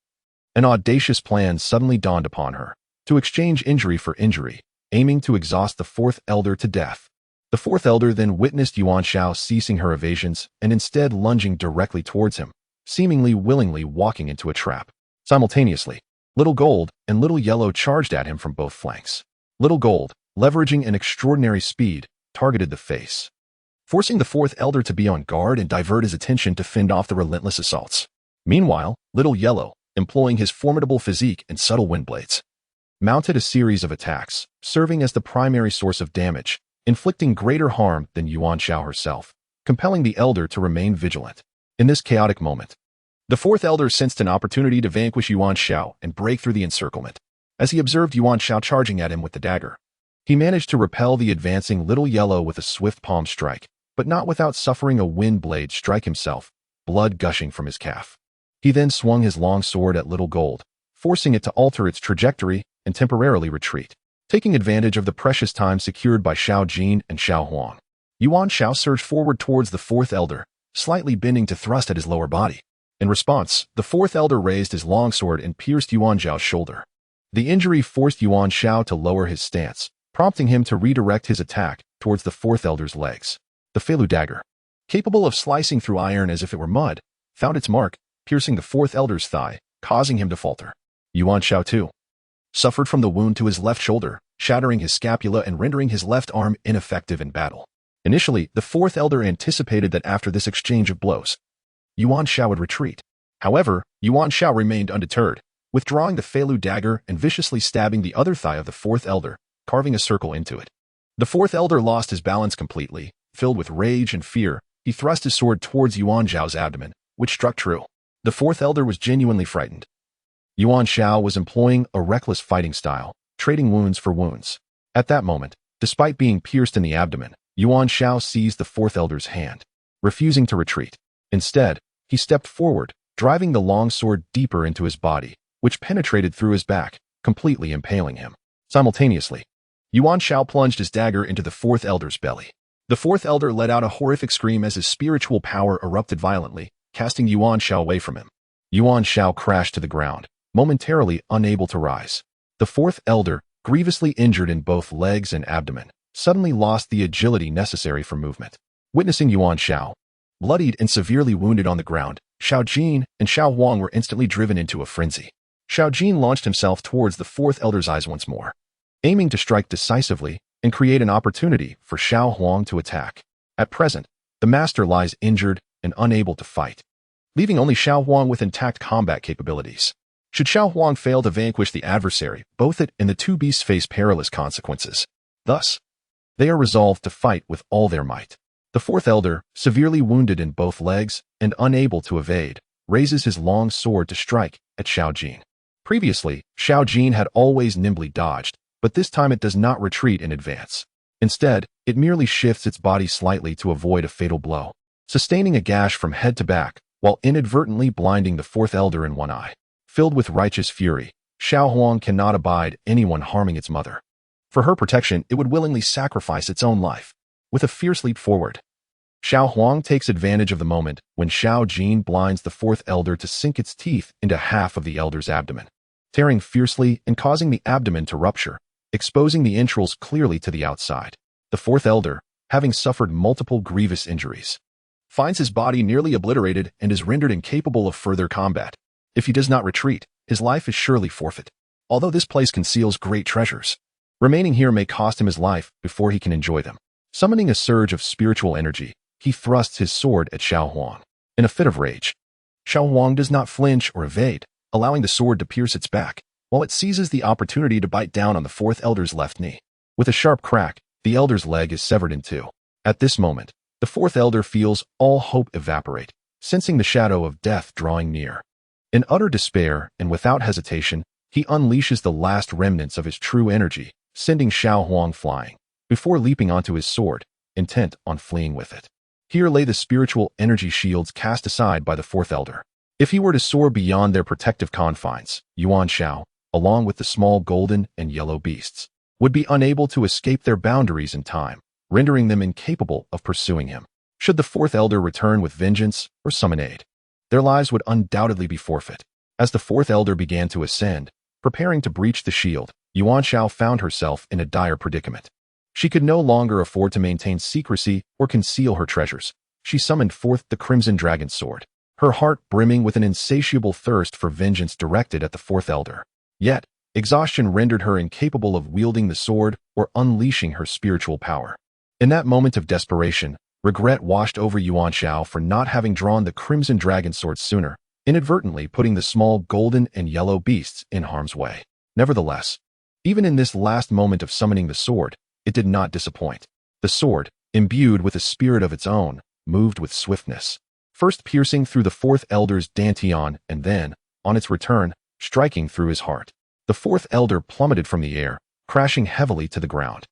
an audacious plan suddenly dawned upon her, to exchange injury for injury, aiming to exhaust the 4th elder to death. The 4th elder then witnessed Yuan Xiao ceasing her evasions and instead lunging directly towards him, seemingly willingly walking into a trap. Simultaneously, Little Gold and Little Yellow charged at him from both flanks. Little Gold, leveraging an extraordinary speed, targeted the face, forcing the 4th elder to be on guard and divert his attention to fend off the relentless assaults. Meanwhile, Little Yellow, employing his formidable physique and subtle wind blades, mounted a series of attacks, serving as the primary source of damage, inflicting greater harm than Yuan Xiao herself, compelling the elder to remain vigilant. In this chaotic moment, the 4th elder sensed an opportunity to vanquish Yuan Xiao and break through the encirclement. As he observed Yuan Xiao charging at him with the dagger, he managed to repel the advancing Little Yellow with a swift palm strike, but not without suffering a wind blade strike himself, blood gushing from his calf. He then swung his long sword at Little Gold, forcing it to alter its trajectory and temporarily retreat. Taking advantage of the precious time secured by Xiao Jin and Xiao Huang, Yuan Xiao surged forward towards the 4th elder, slightly bending to thrust at his lower body. In response, the 4th elder raised his longsword and pierced Yuan Xiao's shoulder. The injury forced Yuan Xiao to lower his stance, prompting him to redirect his attack towards the 4th elder's legs. The Feilu dagger, capable of slicing through iron as if it were mud, found its mark, piercing the 4th elder's thigh, causing him to falter. Yuan Xiao too suffered from the wound to his left shoulder, shattering his scapula and rendering his left arm ineffective in battle. Initially, the 4th elder anticipated that after this exchange of blows, Yuan Xiao would retreat. However, Yuan Xiao remained undeterred, withdrawing the Feilu dagger and viciously stabbing the other thigh of the fourth elder, carving a circle into it. The fourth elder lost his balance completely. Filled with rage and fear, he thrust his sword towards Yuan Xiao's abdomen, which struck true. The fourth elder was genuinely frightened. Yuan Xiao was employing a reckless fighting style, trading wounds for wounds. At that moment, despite being pierced in the abdomen, Yuan Xiao seized the fourth elder's hand, refusing to retreat. Instead, he stepped forward, driving the long sword deeper into his body, which penetrated through his back, completely impaling him. Simultaneously, Yuan Xiao plunged his dagger into the fourth elder's belly. The fourth elder let out a horrific scream as his spiritual power erupted violently, casting Yuan Xiao away from him. Yuan Xiao crashed to the ground, momentarily unable to rise. The fourth elder, grievously injured in both legs and abdomen, suddenly lost the agility necessary for movement. Witnessing Yuan Xiao, bloodied and severely wounded on the ground, Xiao Jin and Xiao Huang were instantly driven into a frenzy. Xiao Jin launched himself towards the fourth elder's eyes once more, aiming to strike decisively and create an opportunity for Xiao Huang to attack. At present, the master lies injured and unable to fight, leaving only Xiao Huang with intact combat capabilities. Should Xiao Huang fail to vanquish the adversary, both it and the two beasts face perilous consequences. Thus, they are resolved to fight with all their might. The fourth elder, severely wounded in both legs and unable to evade, raises his long sword to strike at Xiao Jin. Previously, Xiao Jin had always nimbly dodged, but this time it does not retreat in advance. Instead, it merely shifts its body slightly to avoid a fatal blow, sustaining a gash from head to back, while inadvertently blinding the fourth elder in one eye. Filled with righteous fury, Xiao Huang cannot abide anyone harming its mother. For her protection, it would willingly sacrifice its own life. With a fierce leap forward, Xiao Huang takes advantage of the moment when Xiao Jin blinds the fourth elder to sink its teeth into half of the elder's abdomen, tearing fiercely and causing the abdomen to rupture, exposing the entrails clearly to the outside. The fourth elder, having suffered multiple grievous injuries, finds his body nearly obliterated and is rendered incapable of further combat. If he does not retreat, his life is surely forfeit. Although this place conceals great treasures, remaining here may cost him his life before he can enjoy them. Summoning a surge of spiritual energy, he thrusts his sword at Xiao Huang. In a fit of rage, Xiao Huang does not flinch or evade, allowing the sword to pierce its back, while it seizes the opportunity to bite down on the fourth elder's left knee. With a sharp crack, the elder's leg is severed in two. At this moment, the fourth elder feels all hope evaporate, sensing the shadow of death drawing near. In utter despair and without hesitation, he unleashes the last remnants of his true energy, sending Xiao Huang flying, before leaping onto his sword, intent on fleeing with it. Here lay the spiritual energy shields cast aside by the fourth elder. If he were to soar beyond their protective confines, Yuan Xiao, along with the small golden and yellow beasts, would be unable to escape their boundaries in time, rendering them incapable of pursuing him. Should the fourth elder return with vengeance or summon aid, their lives would undoubtedly be forfeit. As the fourth elder began to ascend, preparing to breach the shield, Yuan Xiao found herself in a dire predicament. She could no longer afford to maintain secrecy or conceal her treasures. She summoned forth the Crimson Dragon Sword, her heart brimming with an insatiable thirst for vengeance directed at the fourth elder. Yet, exhaustion rendered her incapable of wielding the sword or unleashing her spiritual power. In that moment of desperation, regret washed over Yuan Xiao for not having drawn the Crimson Dragon Sword sooner, inadvertently putting the small golden and yellow beasts in harm's way. Nevertheless, even in this last moment of summoning the sword, it did not disappoint. The sword, imbued with a spirit of its own, moved with swiftness, first piercing through the fourth elder's dantian and then, on its return, striking through his heart. The fourth elder plummeted from the air, crashing heavily to the ground,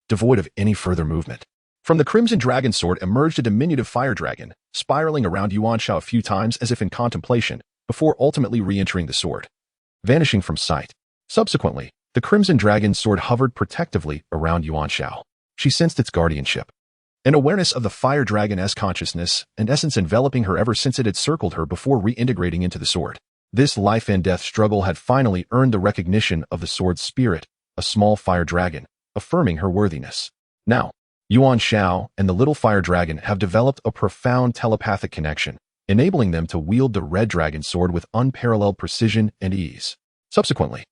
devoid of any further movement. From the Crimson Dragon Sword emerged a diminutive fire dragon, spiraling around Yuan Xiao a few times as if in contemplation, before ultimately re-entering the sword, vanishing from sight. Subsequently, the Crimson Dragon Sword hovered protectively around Yuan Xiao. She sensed its guardianship, an awareness of the fire dragon's consciousness and essence enveloping her ever since it had circled her before reintegrating into the sword. This life and death struggle had finally earned the recognition of the sword's spirit, a small fire dragon, affirming her worthiness. Now, Yuan Xiao and the little fire dragon have developed a profound telepathic connection, enabling them to wield the red dragon sword with unparalleled precision and ease. Subsequently,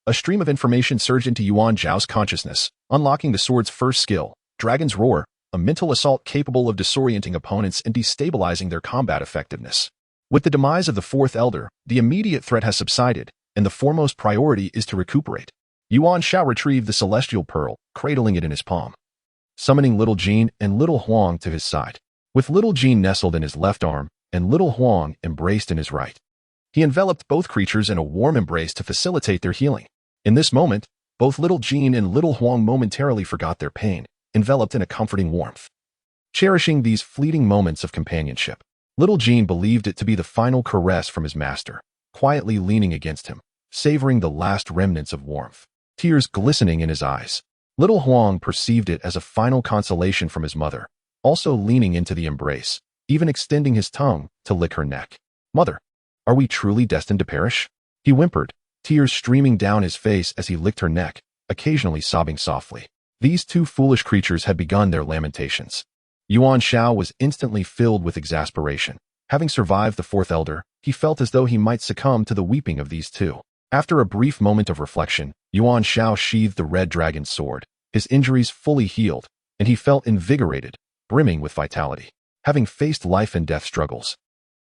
a stream of information surged into Yuan Xiao's consciousness, unlocking the sword's first skill, Dragon's Roar, a mental assault capable of disorienting opponents and destabilizing their combat effectiveness. With the demise of the fourth elder, the immediate threat has subsided, and the foremost priority is to recuperate. Yuan Xiao retrieved the celestial pearl, cradling it in his palm, summoning little Jean and little Huang to his side. With little Jean nestled in his left arm and little Huang embraced in his right, he enveloped both creatures in a warm embrace to facilitate their healing. In this moment, both little Jean and little Huang momentarily forgot their pain, enveloped in a comforting warmth. Cherishing these fleeting moments of companionship, little Jean believed it to be the final caress from his master, quietly leaning against him, savoring the last remnants of warmth, tears glistening in his eyes. Little Huang perceived it as a final consolation from his mother, also leaning into the embrace, even extending his tongue to lick her neck. "Mother, are we truly destined to perish?" he whimpered, tears streaming down his face as he licked her neck, occasionally sobbing softly. These two foolish creatures had begun their lamentations. Yuan Xiao was instantly filled with exasperation. Having survived the fourth elder, he felt as though he might succumb to the weeping of these two. After a brief moment of reflection, Yuan Xiao sheathed the red dragon's sword, his injuries fully healed, and he felt invigorated, brimming with vitality. Having faced life and death struggles,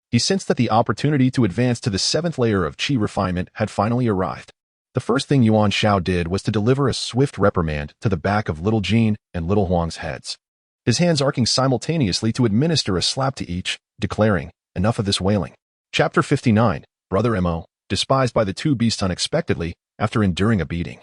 he sensed that the opportunity to advance to the seventh layer of qi refinement had finally arrived. The first thing Yuan Xiao did was to deliver a swift reprimand to the back of little Jean and little Huang's heads, his hands arcing simultaneously to administer a slap to each, declaring, "Enough of this wailing." Chapter 59, Brother Mo, despised by the two beasts unexpectedly after enduring a beating.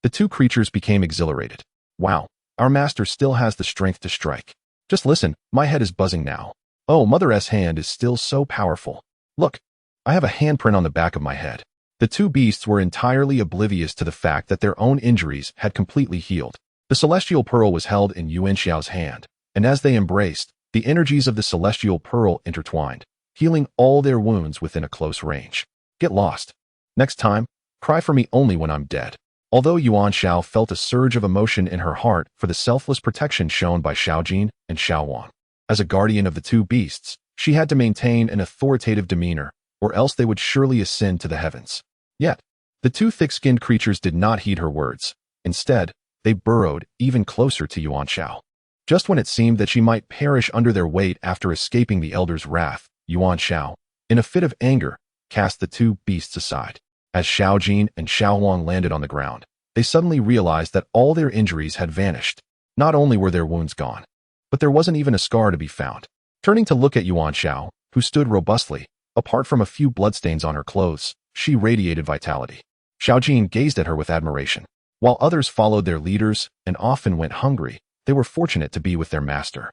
The two creatures became exhilarated. "Wow, our master still has the strength to strike. Just listen, my head is buzzing now. Oh, Mother's hand is still so powerful. Look, I have a handprint on the back of my head." The two beasts were entirely oblivious to the fact that their own injuries had completely healed. The celestial pearl was held in Yuan Xiao's hand, and as they embraced, the energies of the celestial pearl intertwined, healing all their wounds within a close range. "Get lost. Next time, cry for me only when I'm dead." Although Yuan Xiao felt a surge of emotion in her heart for the selfless protection shown by Xiaojin and Xiaowang, as a guardian of the two beasts, she had to maintain an authoritative demeanor, or else they would surely ascend to the heavens. Yet, the two thick-skinned creatures did not heed her words. Instead, they burrowed even closer to Yuan Xiao. Just when it seemed that she might perish under their weight after escaping the elder's wrath, Yuan Xiao, in a fit of anger, cast the two beasts aside. As Xiaojin and Xiaowang landed on the ground, they suddenly realized that all their injuries had vanished. Not only were their wounds gone, but there wasn't even a scar to be found. Turning to look at Yuan Xiao, who stood robustly, apart from a few bloodstains on her clothes, she radiated vitality. Xiaojin gazed at her with admiration. While others followed their leaders and often went hungry, they were fortunate to be with their master,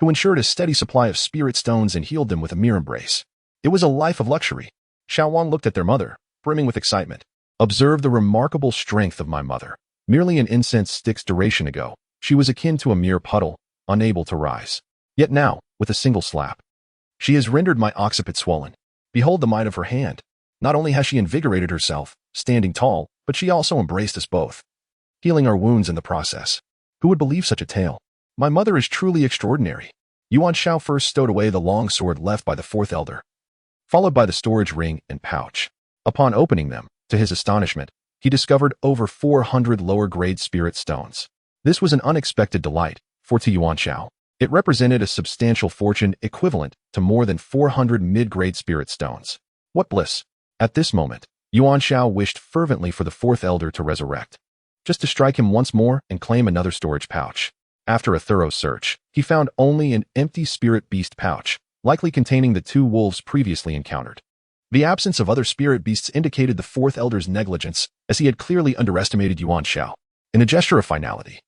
who ensured a steady supply of spirit stones and healed them with a mere embrace. It was a life of luxury. Xiaowang looked at their mother, brimming with excitement. "Observe the remarkable strength of my mother. Merely an incense stick's duration ago, she was akin to a mere puddle, unable to rise. Yet now, with a single slap, she has rendered my occiput swollen. Behold the might of her hand. Not only has she invigorated herself, standing tall, but she also embraced us both, healing our wounds in the process. Who would believe such a tale? My mother is truly extraordinary." Yuan Xiao first stowed away the long sword left by the fourth elder, followed by the storage ring and pouch. Upon opening them, to his astonishment, he discovered over 400 lower-grade spirit stones. This was an unexpected delight, for to Yuan Xiao, it represented a substantial fortune equivalent to more than 400 mid-grade spirit stones. What bliss! At this moment, Yuan Xiao wished fervently for the fourth elder to resurrect, just to strike him once more and claim another storage pouch. After a thorough search, he found only an empty spirit beast pouch, likely containing the two wolves previously encountered. The absence of other spirit beasts indicated the fourth elder's negligence, as he had clearly underestimated Yuan Xiao. In a gesture of finality,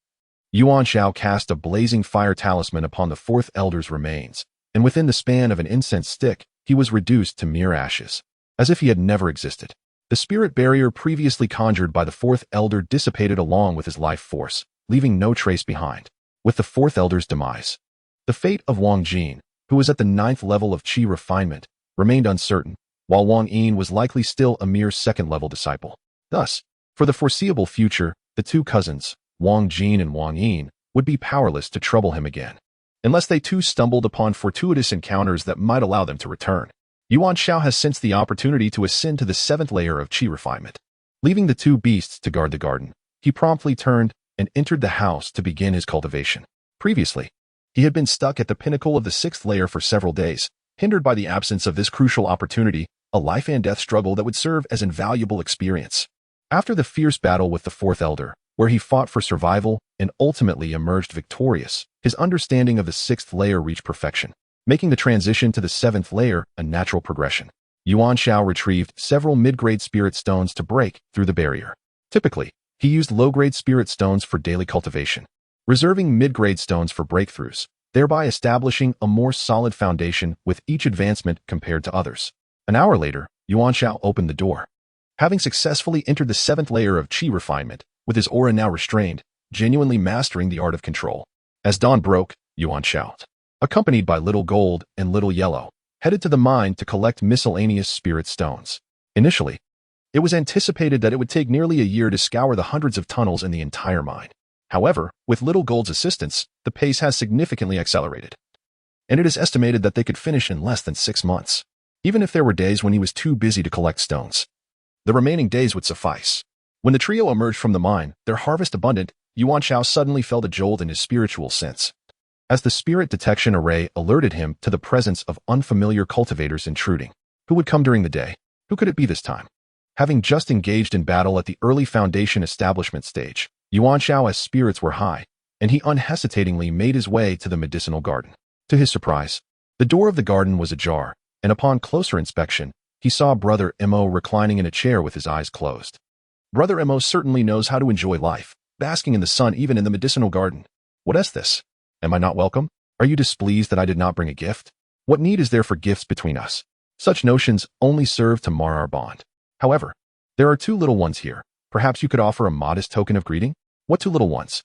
Yuan Xiao cast a blazing fire talisman upon the fourth elder's remains, and within the span of an incense stick, he was reduced to mere ashes, as if he had never existed. The spirit barrier previously conjured by the fourth elder dissipated along with his life force, leaving no trace behind. With the fourth elder's demise, the fate of Wang Jin, who was at the 9th level of qi refinement, remained uncertain, while Wang Yin was likely still a mere 2nd-level disciple. Thus, for the foreseeable future, the two cousins, Wang Jin and Wang Yin, would be powerless to trouble him again, unless they too stumbled upon fortuitous encounters that might allow them to return. Yuan Xiao has sensed the opportunity to ascend to the 7th layer of qi refinement. Leaving the two beasts to guard the garden, he promptly turned and entered the house to begin his cultivation. Previously, he had been stuck at the pinnacle of the 6th layer for several days, hindered by the absence of this crucial opportunity, a life-and-death struggle that would serve as invaluable experience. After the fierce battle with the fourth elder, where he fought for survival and ultimately emerged victorious, his understanding of the sixth layer reached perfection, making the transition to the seventh layer a natural progression. Yuan Xiao retrieved several mid-grade spirit stones to break through the barrier. Typically, he used low-grade spirit stones for daily cultivation, reserving mid-grade stones for breakthroughs, thereby establishing a more solid foundation with each advancement compared to others. An hour later, Yuan Xiao opened the door. Having successfully entered the seventh layer of qi refinement, with his aura now restrained, genuinely mastering the art of control. As dawn broke, Yuan Xiao, accompanied by Little Gold and Little Yellow, headed to the mine to collect miscellaneous spirit stones. Initially, it was anticipated that it would take nearly a year to scour the hundreds of tunnels in the entire mine. However, with Little Gold's assistance, the pace has significantly accelerated, and it is estimated that they could finish in less than 6 months. Even if there were days when he was too busy to collect stones, the remaining days would suffice. When the trio emerged from the mine, their harvest abundant, Yuan Xiao suddenly felt a jolt in his spiritual sense, as the spirit detection array alerted him to the presence of unfamiliar cultivators intruding. Who would come during the day? Who could it be this time? Having just engaged in battle at the early foundation establishment stage, Yuan Xiao's spirits were high, and he unhesitatingly made his way to the medicinal garden. To his surprise, the door of the garden was ajar, and upon closer inspection, he saw Brother Mo reclining in a chair with his eyes closed. Brother Mo certainly knows how to enjoy life, basking in the sun even in the medicinal garden. What is this? Am I not welcome? Are you displeased that I did not bring a gift? What need is there for gifts between us? Such notions only serve to mar our bond. However, there are 2 little ones here. Perhaps you could offer a modest token of greeting? What 2 little ones?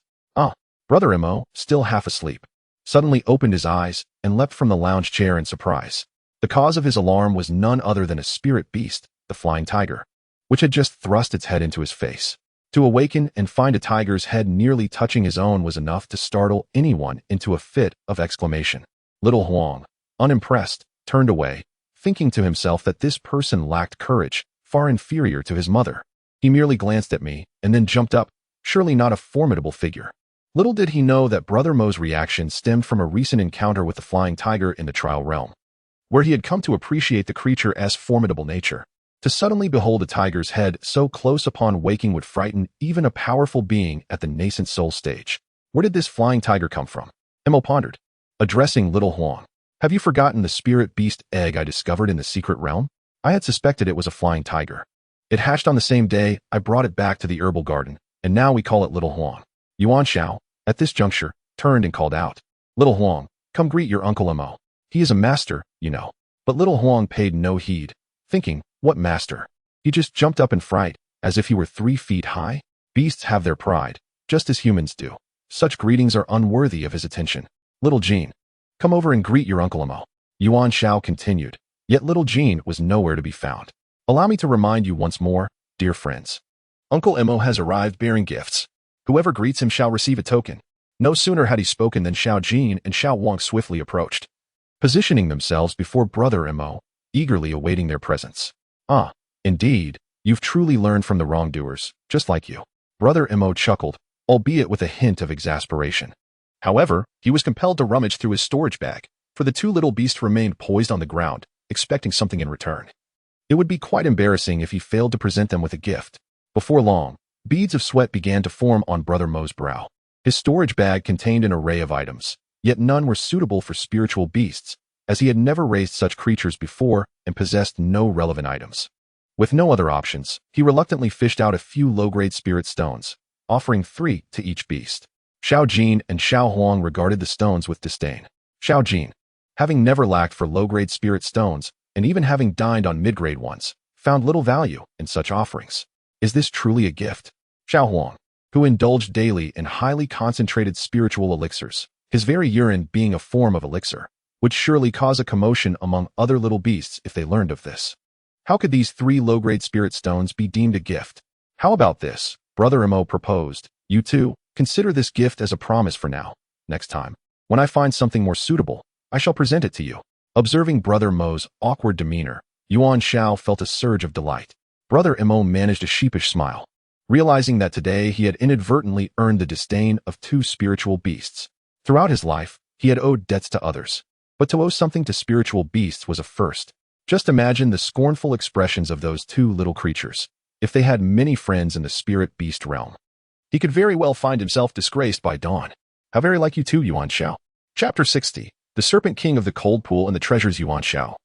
Brother Mo, still half asleep, suddenly opened his eyes and leapt from the lounge chair in surprise. The cause of his alarm was none other than a spirit beast, the flying tiger, which had just thrust its head into his face. To awaken and find a tiger's head nearly touching his own was enough to startle anyone into a fit of exclamation. Little Huang, unimpressed, turned away, thinking to himself that this person lacked courage, far inferior to his mother. He merely glanced at me and then jumped up, surely not a formidable figure. Little did he know that Brother Mo's reaction stemmed from a recent encounter with the flying tiger in the trial realm, where he had come to appreciate the creature's formidable nature. To suddenly behold a tiger's head so close upon waking would frighten even a powerful being at the nascent soul stage. Where did this flying tiger come from? Mo pondered, addressing Little Huang. Have you forgotten the spirit beast egg I discovered in the secret realm? I had suspected it was a flying tiger. It hatched on the same day I brought it back to the herbal garden, and now we call it Little Huang. Yuan Xiao, at this juncture, turned and called out, Little Huang, come greet your Uncle Mo. He is a master, you know. But Little Huang paid no heed, thinking, what master? He just jumped up in fright, as if he were 3 feet high. Beasts have their pride, just as humans do. Such greetings are unworthy of his attention. Little Jean, come over and greet your Uncle Mo. Yuan Xiao continued, yet Little Jean was nowhere to be found. Allow me to remind you once more, dear friends. Uncle Mo has arrived bearing gifts. Whoever greets him shall receive a token. No sooner had he spoken than Xiao Jin and Xiao Wang swiftly approached, positioning themselves before Brother Mo, eagerly awaiting their presence. Indeed, you've truly learned from the wrongdoers, just like you. Brother Mo chuckled, albeit with a hint of exasperation. However, he was compelled to rummage through his storage bag, for the 2 little beasts remained poised on the ground, expecting something in return. It would be quite embarrassing if he failed to present them with a gift. Before long, beads of sweat began to form on Brother Mo's brow. His storage bag contained an array of items, yet none were suitable for spiritual beasts, as he had never raised such creatures before and possessed no relevant items. With no other options, he reluctantly fished out a few low-grade spirit stones, offering 3 to each beast. Xiao Jin and Xiao Huang regarded the stones with disdain. Xiao Jin, having never lacked for low-grade spirit stones, and even having dined on mid-grade ones, found little value in such offerings. Is this truly a gift? Xiao Huang, who indulged daily in highly concentrated spiritual elixirs, his very urine being a form of elixir, would surely cause a commotion among other little beasts if they learned of this. How could these 3 low-grade spirit stones be deemed a gift? How about this? Brother Mo proposed. You 2, consider this gift as a promise for now. Next time, when I find something more suitable, I shall present it to you. Observing Brother Mo's awkward demeanor, Yuan Xiao felt a surge of delight. Brother Mo managed a sheepish smile, realizing that today he had inadvertently earned the disdain of 2 spiritual beasts. Throughout his life, he had owed debts to others, But to owe something to spiritual beasts was a first. Just imagine the scornful expressions of those two little creatures, if they had many friends in the spirit beast realm. He could very well find himself disgraced by dawn. How very like you too, Yuan Xiao. Chapter 60. The Serpent King of the Cold Pool and the Treasures. Yuan Xiao.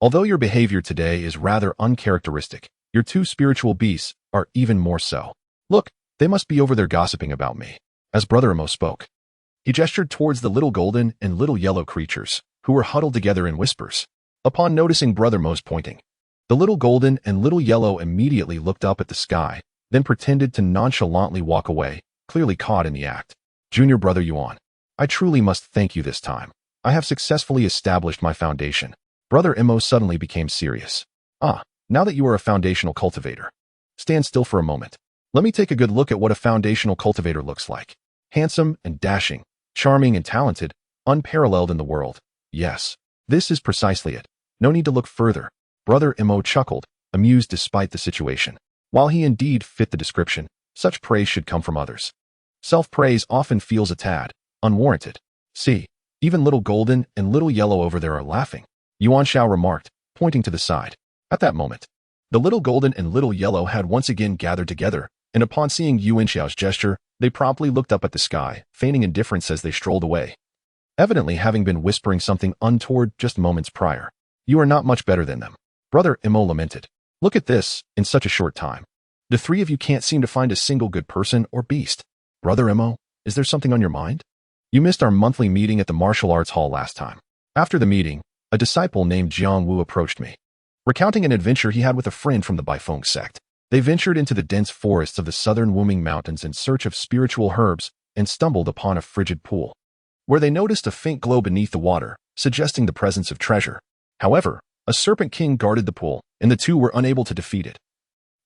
Although your behavior today is rather uncharacteristic, your two spiritual beasts are even more so. Look, they must be over there gossiping about me. As Brother Emo spoke, he gestured towards the little golden and little yellow creatures, who were huddled together in whispers. Upon noticing Brother Mo's pointing, the little golden and little yellow immediately looked up at the sky, then pretended to nonchalantly walk away, clearly caught in the act. Junior Brother Yuan, I truly must thank you this time. I have successfully established my foundation. Brother Emo suddenly became serious. Now that you are a foundational cultivator, stand still for a moment. Let me take a good look at what a foundational cultivator looks like. Handsome and dashing, charming and talented, unparalleled in the world. Yes, this is precisely it. No need to look further. Brother Emo chuckled, amused despite the situation. While he indeed fit the description, such praise should come from others. Self-praise often feels a tad unwarranted. See, even little golden and little yellow over there are laughing, Yuan Xiao remarked, pointing to the side. At that moment, the little golden and little yellow had once again gathered together, and upon seeing Yuan Xiao's gesture, they promptly looked up at the sky, feigning indifference as they strolled away, evidently having been whispering something untoward just moments prior. You are not much better than them, Brother Emo lamented. Look at this, in such a short time. The three of you can't seem to find a single good person or beast. Brother Emo, is there something on your mind? You missed our monthly meeting at the martial arts hall last time. After the meeting, a disciple named Jiang Wu approached me, recounting an adventure he had with a friend from the Baifeng sect. They ventured into the dense forests of the southern Wuming Mountains in search of spiritual herbs and stumbled upon a frigid pool, where they noticed a faint glow beneath the water, suggesting the presence of treasure. However, a serpent king guarded the pool, and the two were unable to defeat it,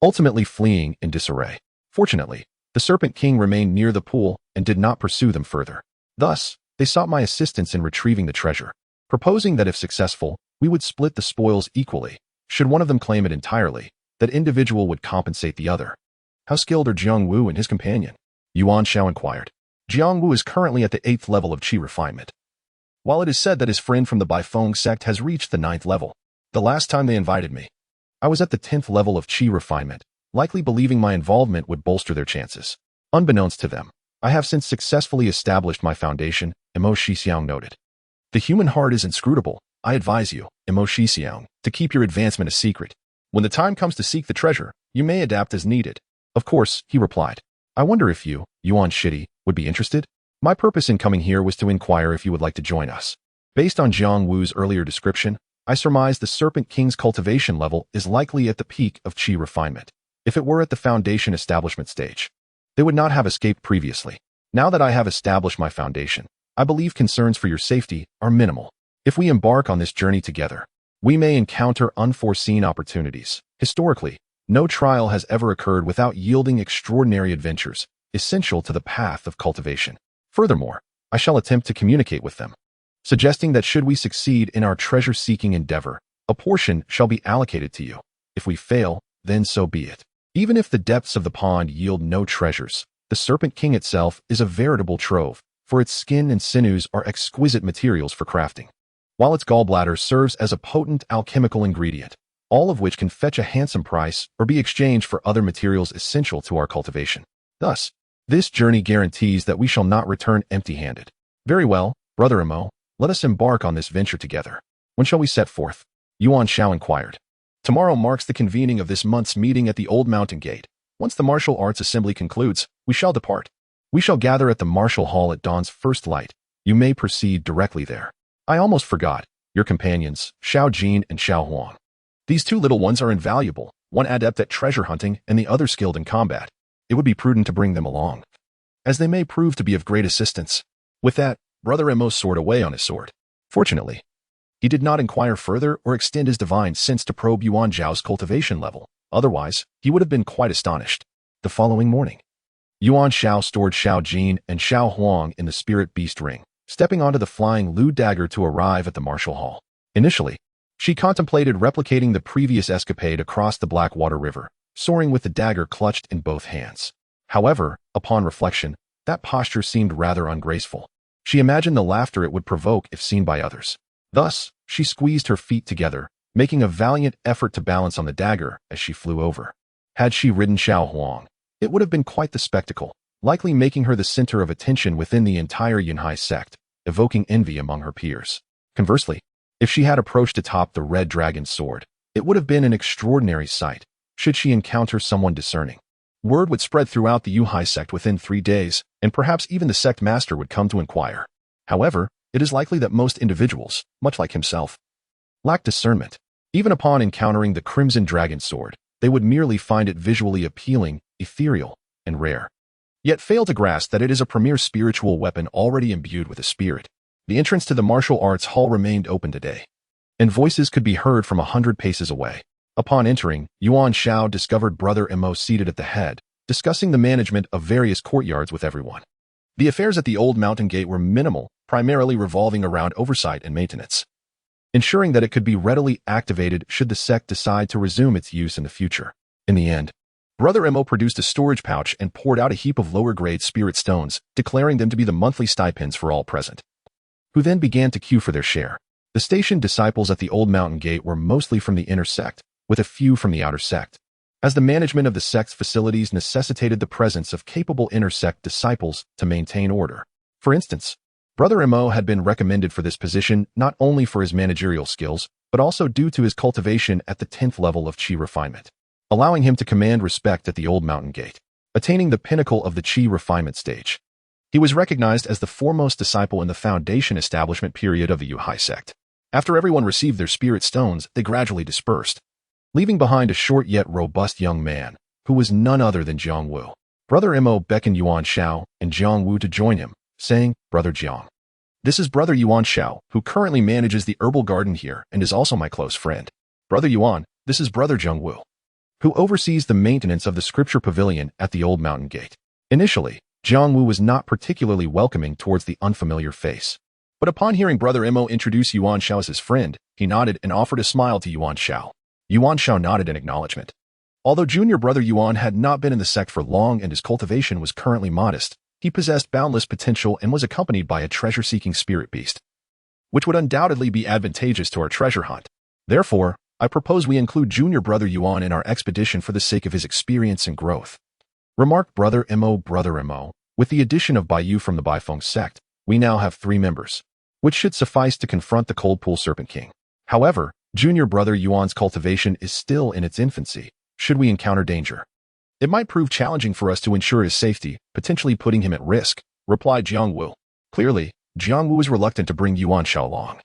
ultimately fleeing in disarray. Fortunately, the serpent king remained near the pool and did not pursue them further. Thus, they sought my assistance in retrieving the treasure, proposing that if successful, we would split the spoils equally. Should one of them claim it entirely, that individual would compensate the other. How skilled are Jiang Wu and his companion? Yuan Xiao inquired. Jiang Wu is currently at the 8th level of qi refinement, while it is said that his friend from the Baifeng sect has reached the 9th level. The last time they invited me, I was at the 10th level of qi refinement, likely believing my involvement would bolster their chances. Unbeknownst to them, I have since successfully established my foundation, Emo Shixiang noted. The human heart is inscrutable. I advise you, Emo Shixiang, to keep your advancement a secret. When the time comes to seek the treasure, you may adapt as needed. Of course, he replied. I wonder if you, Yuan Shitty, would be interested? My purpose in coming here was to inquire if you would like to join us. Based on Jiang Wu's earlier description, I surmise the Serpent King's cultivation level is likely at the peak of qi refinement. If it were at the foundation establishment stage, they would not have escaped previously. Now that I have established my foundation, I believe concerns for your safety are minimal. If we embark on this journey together, we may encounter unforeseen opportunities. Historically, no trial has ever occurred without yielding extraordinary adventures, essential to the path of cultivation. Furthermore, I shall attempt to communicate with them, suggesting that should we succeed in our treasure-seeking endeavor, a portion shall be allocated to you. If we fail, then so be it. Even if the depths of the pond yield no treasures, the Serpent King itself is a veritable trove, for its skin and sinews are exquisite materials for crafting, while its gallbladder serves as a potent alchemical ingredient, all of which can fetch a handsome price or be exchanged for other materials essential to our cultivation. Thus, this journey guarantees that we shall not return empty-handed. Very well, Brother Emo, let us embark on this venture together. When shall we set forth? Yuan Xiao inquired. Tomorrow marks the convening of this month's meeting at the Old Mountain Gate. Once the martial arts assembly concludes, we shall depart. We shall gather at the martial hall at dawn's first light. You may proceed directly there. I almost forgot, your companions, Xiao Jin and Xiao Huang. These two little ones are invaluable, one adept at treasure hunting and the other skilled in combat. It would be prudent to bring them along, as they may prove to be of great assistance. With that, Brother Emo soared away on his sword. Fortunately, he did not inquire further or extend his divine sense to probe Yuan Zhao's cultivation level. Otherwise, he would have been quite astonished. The following morning, Yuan Xiao stored Xiao Jin and Xiao Huang in the spirit beast ring, stepping onto the flying Lu dagger to arrive at the martial hall. Initially, she contemplated replicating the previous escapade across the Blackwater River, soaring with the dagger clutched in both hands. However, upon reflection, that posture seemed rather ungraceful. She imagined the laughter it would provoke if seen by others. Thus, she squeezed her feet together, making a valiant effort to balance on the dagger as she flew over. Had she ridden Xiao Huang, it would have been quite the spectacle, likely making her the center of attention within the entire Yunhai sect, evoking envy among her peers. Conversely, if she had approached atop the red dragon's sword, it would have been an extraordinary sight, should she encounter someone discerning. Word would spread throughout the Yunhai sect within 3 days, and perhaps even the sect master would come to inquire. However, it is likely that most individuals, much like himself, lack discernment. Even upon encountering the Crimson Dragon Sword, they would merely find it visually appealing, ethereal, and rare, yet fail to grasp that it is a premier spiritual weapon already imbued with a spirit. The entrance to the martial arts hall remained open today, and voices could be heard from 100 paces away. Upon entering, Yuan Xiao discovered Brother Mo seated at the head, discussing the management of various courtyards with everyone. The affairs at the old mountain gate were minimal, primarily revolving around oversight and maintenance, ensuring that it could be readily activated should the sect decide to resume its use in the future. In the end, Brother Mo produced a storage pouch and poured out a heap of lower-grade spirit stones, declaring them to be the monthly stipends for all present, who then began to queue for their share. The stationed disciples at the old mountain gate were mostly from the inner sect, with a few from the outer sect, as the management of the sect's facilities necessitated the presence of capable inner sect disciples to maintain order. For instance, Brother Mo had been recommended for this position not only for his managerial skills, but also due to his cultivation at the 10th level of Qi refinement, allowing him to command respect at the old mountain gate. Attaining the pinnacle of the Qi refinement stage, he was recognized as the foremost disciple in the foundation establishment period of the Yunhai sect. After everyone received their spirit stones, they gradually dispersed, leaving behind a short yet robust young man, who was none other than Jiang Wu. Brother Mo beckoned Yuan Xiao and Jiang Wu to join him, saying, "Brother Jiang, this is Brother Yuan Xiao, who currently manages the herbal garden here and is also my close friend. Brother Yuan, this is Brother Jiang Wu, who oversees the maintenance of the scripture pavilion at the old mountain gate." Initially, Jiang Wu was not particularly welcoming towards the unfamiliar face, but upon hearing Brother Mo introduce Yuan Xiao as his friend, he nodded and offered a smile to Yuan Xiao. Yuan Xiao nodded in acknowledgement. Although junior brother Yuan had not been in the sect for long and his cultivation was currently modest, he possessed boundless potential and was accompanied by a treasure-seeking spirit beast, which would undoubtedly be advantageous to our treasure hunt. Therefore, I propose we include junior brother Yuan in our expedition for the sake of his experience and growth. Remarked Brother Mo. Brother Mo, with the addition of Baiyu from the Baifeng sect, we now have 3 members, which should suffice to confront the Cold Pool Serpent King. However, junior brother Yuan's cultivation is still in its infancy. Should we encounter danger, it might prove challenging for us to ensure his safety, potentially putting him at risk, replied Jiang Wu. Clearly, Jiang Wu was reluctant to bring Yuan Xiao along,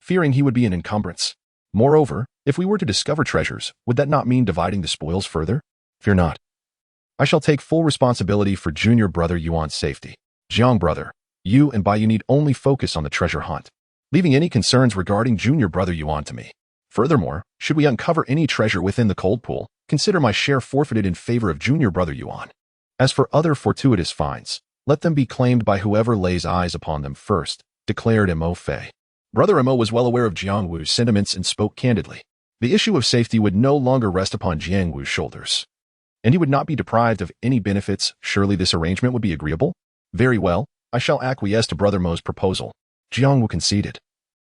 fearing he would be an encumbrance. Moreover, if we were to discover treasures, would that not mean dividing the spoils further? Fear not. I shall take full responsibility for junior brother Yuan's safety. Jiang brother, you and Baiyu need only focus on the treasure hunt, leaving any concerns regarding junior brother Yuan to me. Furthermore, should we uncover any treasure within the cold pool, consider my share forfeited in favor of junior brother Yuan. As for other fortuitous finds, let them be claimed by whoever lays eyes upon them first, declared Mo Fei. Brother Mo was well aware of Jiang Wu's sentiments and spoke candidly. The issue of safety would no longer rest upon Jiang Wu's shoulders, and he would not be deprived of any benefits. Surely this arrangement would be agreeable? Very well, I shall acquiesce to Brother Mo's proposal. Jiang Wu conceded,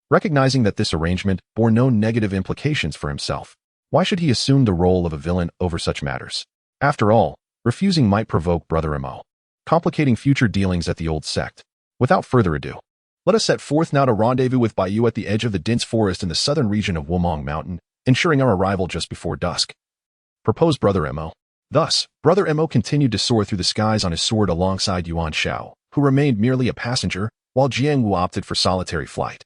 recognizing that this arrangement bore no negative implications for himself. Why should he assume the role of a villain over such matters? After all, refusing might provoke Brother Mo, complicating future dealings at the old sect. Without further ado, let us set forth now to rendezvous with Baiyu at the edge of the dense forest in the southern region of Wumong Mountain, ensuring our arrival just before dusk, proposed Brother Mo. Thus, Brother Mo continued to soar through the skies on his sword alongside Yuan Xiao, who remained merely a passenger, while Jiang Wu opted for solitary flight.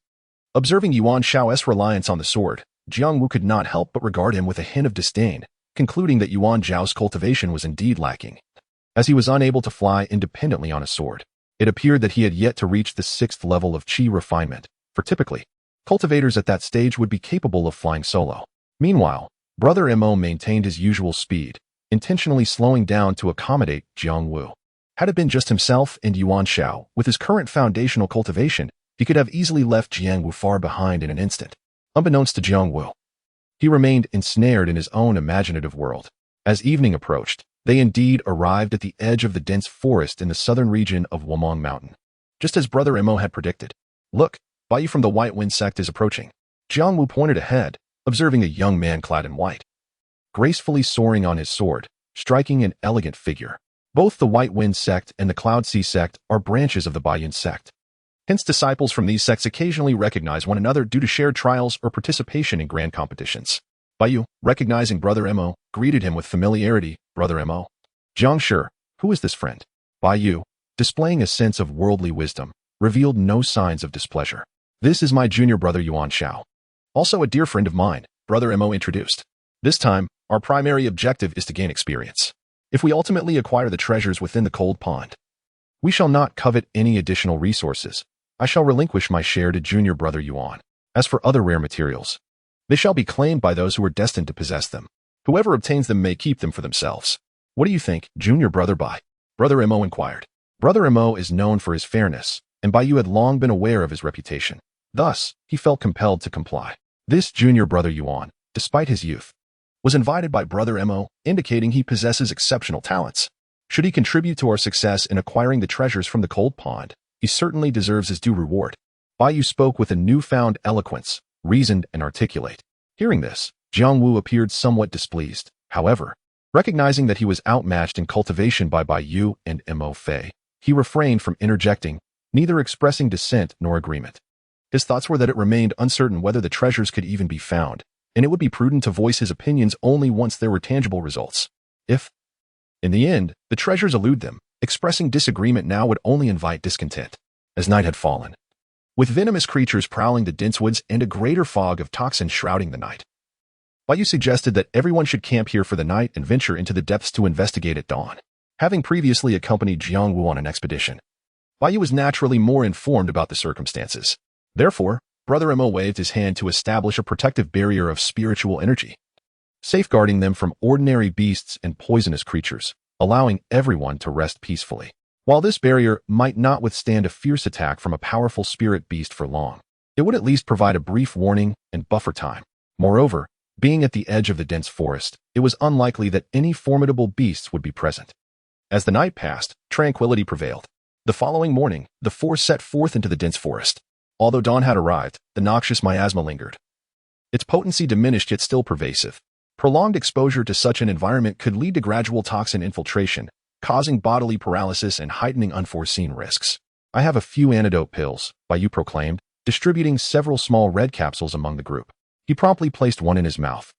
Observing Yuan Xiao's reliance on the sword, Jiang Wu could not help but regard him with a hint of disdain, concluding that Yuan Xiao's cultivation was indeed lacking, as he was unable to fly independently on a sword. It appeared that he had yet to reach the 6th level of Qi refinement, for typically, cultivators at that stage would be capable of flying solo. Meanwhile, Brother Mo maintained his usual speed, intentionally slowing down to accommodate Jiang Wu. Had it been just himself and Yuan Xiao, with his current foundational cultivation, he could have easily left Jiang Wu far behind in an instant. Unbeknownst to Jiang Wu, he remained ensnared in his own imaginative world. As evening approached, they indeed arrived at the edge of the dense forest in the southern region of Wumong Mountain, just as Brother Mo had predicted. Look, Bai from the White Wind sect is approaching. Jiang Wu pointed ahead, observing a young man clad in white, gracefully soaring on his sword, striking an elegant figure. Both the White Wind sect and the Cloud Sea sect are branches of the Baiyun sect. Hence, disciples from these sects occasionally recognize one another due to shared trials or participation in grand competitions. Baiyu, recognizing Brother Mo, greeted him with familiarity. Brother Mo. Jiang Shi, who is this friend? Baiyu, displaying a sense of worldly wisdom, revealed no signs of displeasure. This is my junior brother Yuan Xiao. Also a dear friend of mine, Brother Mo introduced. This time, our primary objective is to gain experience. If we ultimately acquire the treasures within the cold pond, we shall not covet any additional resources. I shall relinquish my share to junior brother Yuan. As for other rare materials, they shall be claimed by those who are destined to possess them. Whoever obtains them may keep them for themselves. What do you think, junior brother Bai? Brother Mo inquired. Brother Mo is known for his fairness, and Baiyu had long been aware of his reputation. Thus, he felt compelled to comply. This junior brother Yuan, despite his youth, was invited by Brother Mo, indicating he possesses exceptional talents. Should he contribute to our success in acquiring the treasures from the cold pond, he certainly deserves his due reward. Baiyu spoke with a newfound eloquence, reasoned and articulate. Hearing this, Jiang Wu appeared somewhat displeased. However, recognizing that he was outmatched in cultivation by Baiyu and Mo Fei, he refrained from interjecting, neither expressing dissent nor agreement. His thoughts were that it remained uncertain whether the treasures could even be found, and it would be prudent to voice his opinions only once there were tangible results. If, in the end, the treasures elude them, expressing disagreement now would only invite discontent. As night had fallen, with venomous creatures prowling the dense woods and a greater fog of toxin shrouding the night, Baiyu suggested that everyone should camp here for the night and venture into the depths to investigate at dawn. Having previously accompanied Jiang Wu on an expedition, Baiyu was naturally more informed about the circumstances. Therefore, Brother Mo waved his hand to establish a protective barrier of spiritual energy, safeguarding them from ordinary beasts and poisonous creatures, allowing everyone to rest peacefully. While this barrier might not withstand a fierce attack from a powerful spirit beast for long, it would at least provide a brief warning and buffer time. Moreover, being at the edge of the dense forest, it was unlikely that any formidable beasts would be present. As the night passed, tranquility prevailed. The following morning, the four set forth into the dense forest. Although dawn had arrived, the noxious miasma lingered. Its potency diminished yet still pervasive. Prolonged exposure to such an environment could lead to gradual toxin infiltration, causing bodily paralysis and heightening unforeseen risks. I have a few antidote pills, Baiyu proclaimed, distributing several small red capsules among the group. He promptly placed one in his mouth.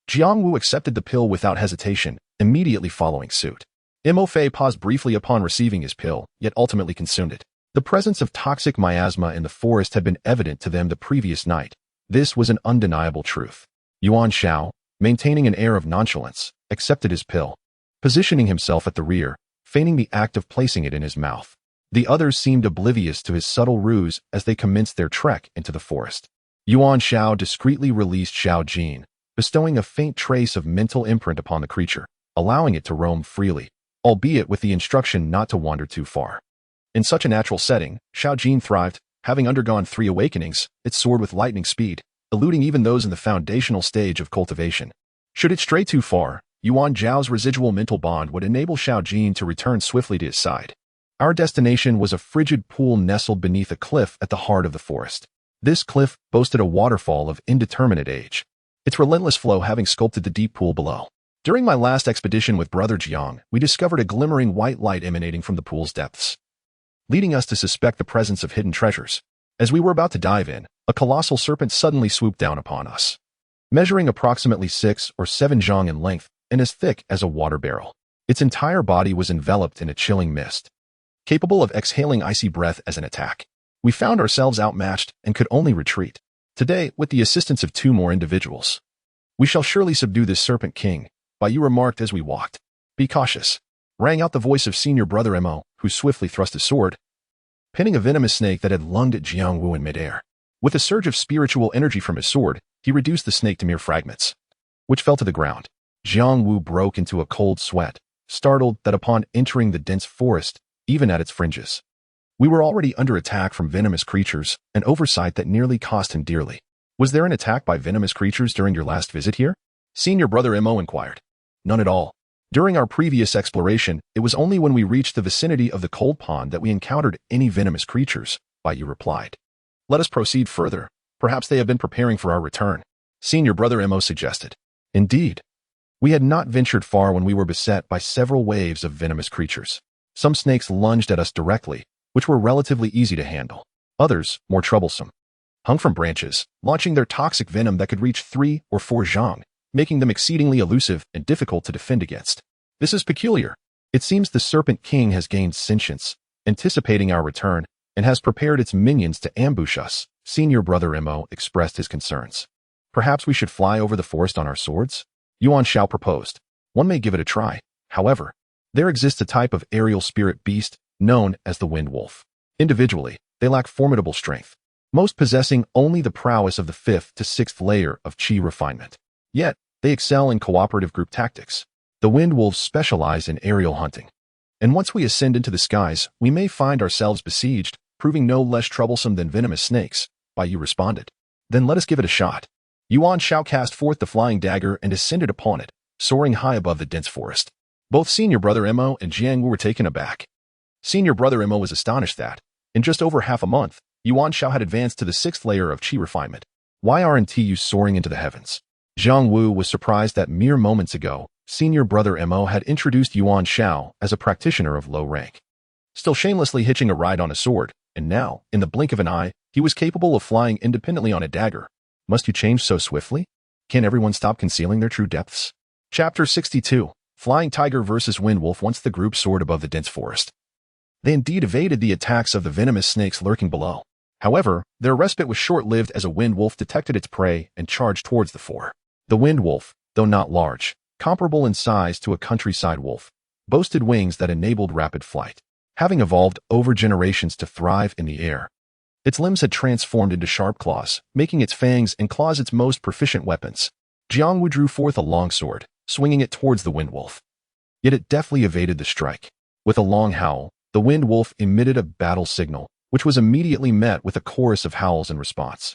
Jiang Wu accepted the pill without hesitation, immediately following suit. Mo Fei paused briefly upon receiving his pill, yet ultimately consumed it. The presence of toxic miasma in the forest had been evident to them the previous night. This was an undeniable truth. Yuan Xiao, maintaining an air of nonchalance, accepted his pill, positioning himself at the rear, feigning the act of placing it in his mouth. The others seemed oblivious to his subtle ruse as they commenced their trek into the forest. Yuan Xiao discreetly released Xiao Jin, bestowing a faint trace of mental imprint upon the creature, allowing it to roam freely, albeit with the instruction not to wander too far. In such a natural setting, Xiao Jin thrived, having undergone 3 awakenings. It soared with lightning speed, eluding even those in the foundational stage of cultivation. Should it stray too far, Yuan Zhao's residual mental bond would enable Xiao Jin to return swiftly to his side. Our destination was a frigid pool nestled beneath a cliff at the heart of the forest. This cliff boasted a waterfall of indeterminate age, its relentless flow having sculpted the deep pool below. During my last expedition with Brother Jiang, we discovered a glimmering white light emanating from the pool's depths, leading us to suspect the presence of hidden treasures. As we were about to dive in, a colossal serpent suddenly swooped down upon us, measuring approximately 6 or 7 zhang in length and as thick as a water barrel. Its entire body was enveloped in a chilling mist, capable of exhaling icy breath as an attack. We found ourselves outmatched and could only retreat. Today, with the assistance of 2 more individuals, we shall surely subdue this serpent king, Baiyu remarked as we walked. Be cautious, rang out the voice of senior brother Mo, who swiftly thrust his sword, pinning a venomous snake that had lunged at Jiang Wu in midair. With a surge of spiritual energy from his sword, he reduced the snake to mere fragments, which fell to the ground. Jiang Wu broke into a cold sweat, startled that upon entering the dense forest, even at its fringes, we were already under attack from venomous creatures, an oversight that nearly cost him dearly. Was there an attack by venomous creatures during your last visit here? Senior brother Mo inquired. None at all. During our previous exploration, it was only when we reached the vicinity of the cold pond that we encountered any venomous creatures, Baiyu replied. Let us proceed further. Perhaps they have been preparing for our return, Senior Brother Mo suggested. Indeed. We had not ventured far when we were beset by several waves of venomous creatures. Some snakes lunged at us directly, which were relatively easy to handle. Others, more troublesome, hung from branches, launching their toxic venom that could reach 3 or 4 zhang, making them exceedingly elusive and difficult to defend against. This is peculiar. It seems the Serpent King has gained sentience, anticipating our return, and has prepared its minions to ambush us. Senior Brother Mo expressed his concerns. Perhaps we should fly over the forest on our swords? Yuan Xiao proposed. One may give it a try. However, there exists a type of aerial spirit beast known as the wind wolf. Individually, they lack formidable strength, most possessing only the prowess of the 5th to 6th layer of qi refinement. Yet, they excel in cooperative group tactics. The wind wolves specialize in aerial hunting. And once we ascend into the skies, we may find ourselves besieged, proving no less troublesome than venomous snakes. Bai responded. Then let us give it a shot. Yuan Xiao cast forth the flying dagger and ascended upon it, soaring high above the dense forest. Both Senior Brother Mo and Jiang Wu were taken aback. Senior Brother Mo was astonished that, in just over half a month, Yuan Xiao had advanced to the 6th layer of qi refinement. Why aren't you soaring into the heavens? Jiang Wu was surprised that mere moments ago, Senior Brother Mo had introduced Yuan Xiao as a practitioner of low rank, still shamelessly hitching a ride on a sword, and now, in the blink of an eye, he was capable of flying independently on a dagger. Must you change so swiftly? Can everyone stop concealing their true depths? Chapter 62. Flying Tiger vs. Wind Wolf. Once the group soared above the dense forest, they indeed evaded the attacks of the venomous snakes lurking below. However, their respite was short-lived as a wind wolf detected its prey and charged towards the four. The wind wolf, though not large, comparable in size to a countryside wolf, boasted wings that enabled rapid flight, having evolved over generations to thrive in the air. Its limbs had transformed into sharp claws, making its fangs and claws its most proficient weapons. Jiang Wu drew forth a long sword, swinging it towards the wind wolf. Yet it deftly evaded the strike. With a long howl, the wind wolf emitted a battle signal, which was immediately met with a chorus of howls in response.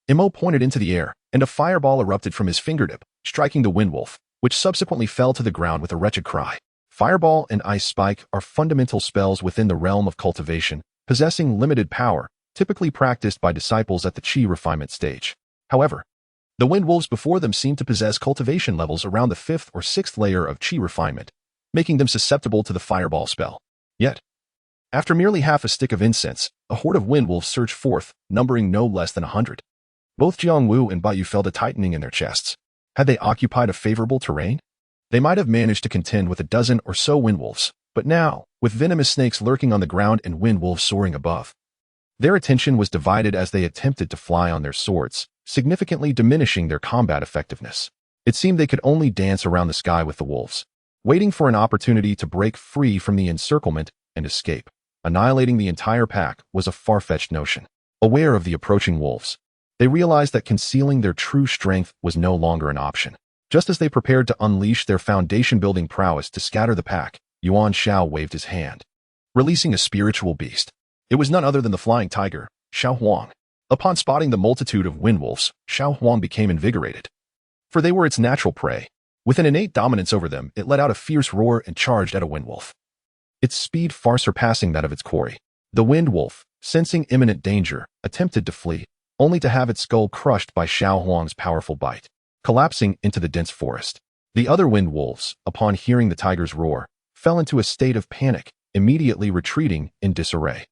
Mo pointed into the air, and a fireball erupted from his fingertip, striking the wind wolf, which subsequently fell to the ground with a wretched cry. Fireball and Ice Spike are fundamental spells within the realm of cultivation, possessing limited power, typically practiced by disciples at the qi refinement stage. However, the wind wolves before them seemed to possess cultivation levels around the 5th or 6th layer of qi refinement, making them susceptible to the fireball spell. Yet, after merely half a stick of incense, a horde of wind wolves surged forth, numbering no less than 100. Both Jiang Wu and Bai felt a tightening in their chests. Had they occupied a favorable terrain? They might have managed to contend with a dozen or so wind wolves, but now, with venomous snakes lurking on the ground and wind wolves soaring above, their attention was divided as they attempted to fly on their swords, significantly diminishing their combat effectiveness. It seemed they could only dance around the sky with the wolves, waiting for an opportunity to break free from the encirclement and escape. Annihilating the entire pack was a far-fetched notion. Aware of the approaching wolves, they realized that concealing their true strength was no longer an option. Just as they prepared to unleash their foundation-building prowess to scatter the pack, Yuan Xiao waved his hand, releasing a spiritual beast. It was none other than the flying tiger, Xiao Huang. Upon spotting the multitude of wind wolves, Xiao Huang became invigorated, for they were its natural prey. With an innate dominance over them, it let out a fierce roar and charged at a wind wolf, its speed far surpassing that of its quarry. The wind wolf, sensing imminent danger, attempted to flee, only to have its skull crushed by Xiao Huang's powerful bite, collapsing into the dense forest. The other wind wolves, upon hearing the tiger's roar, fell into a state of panic, immediately retreating in disarray.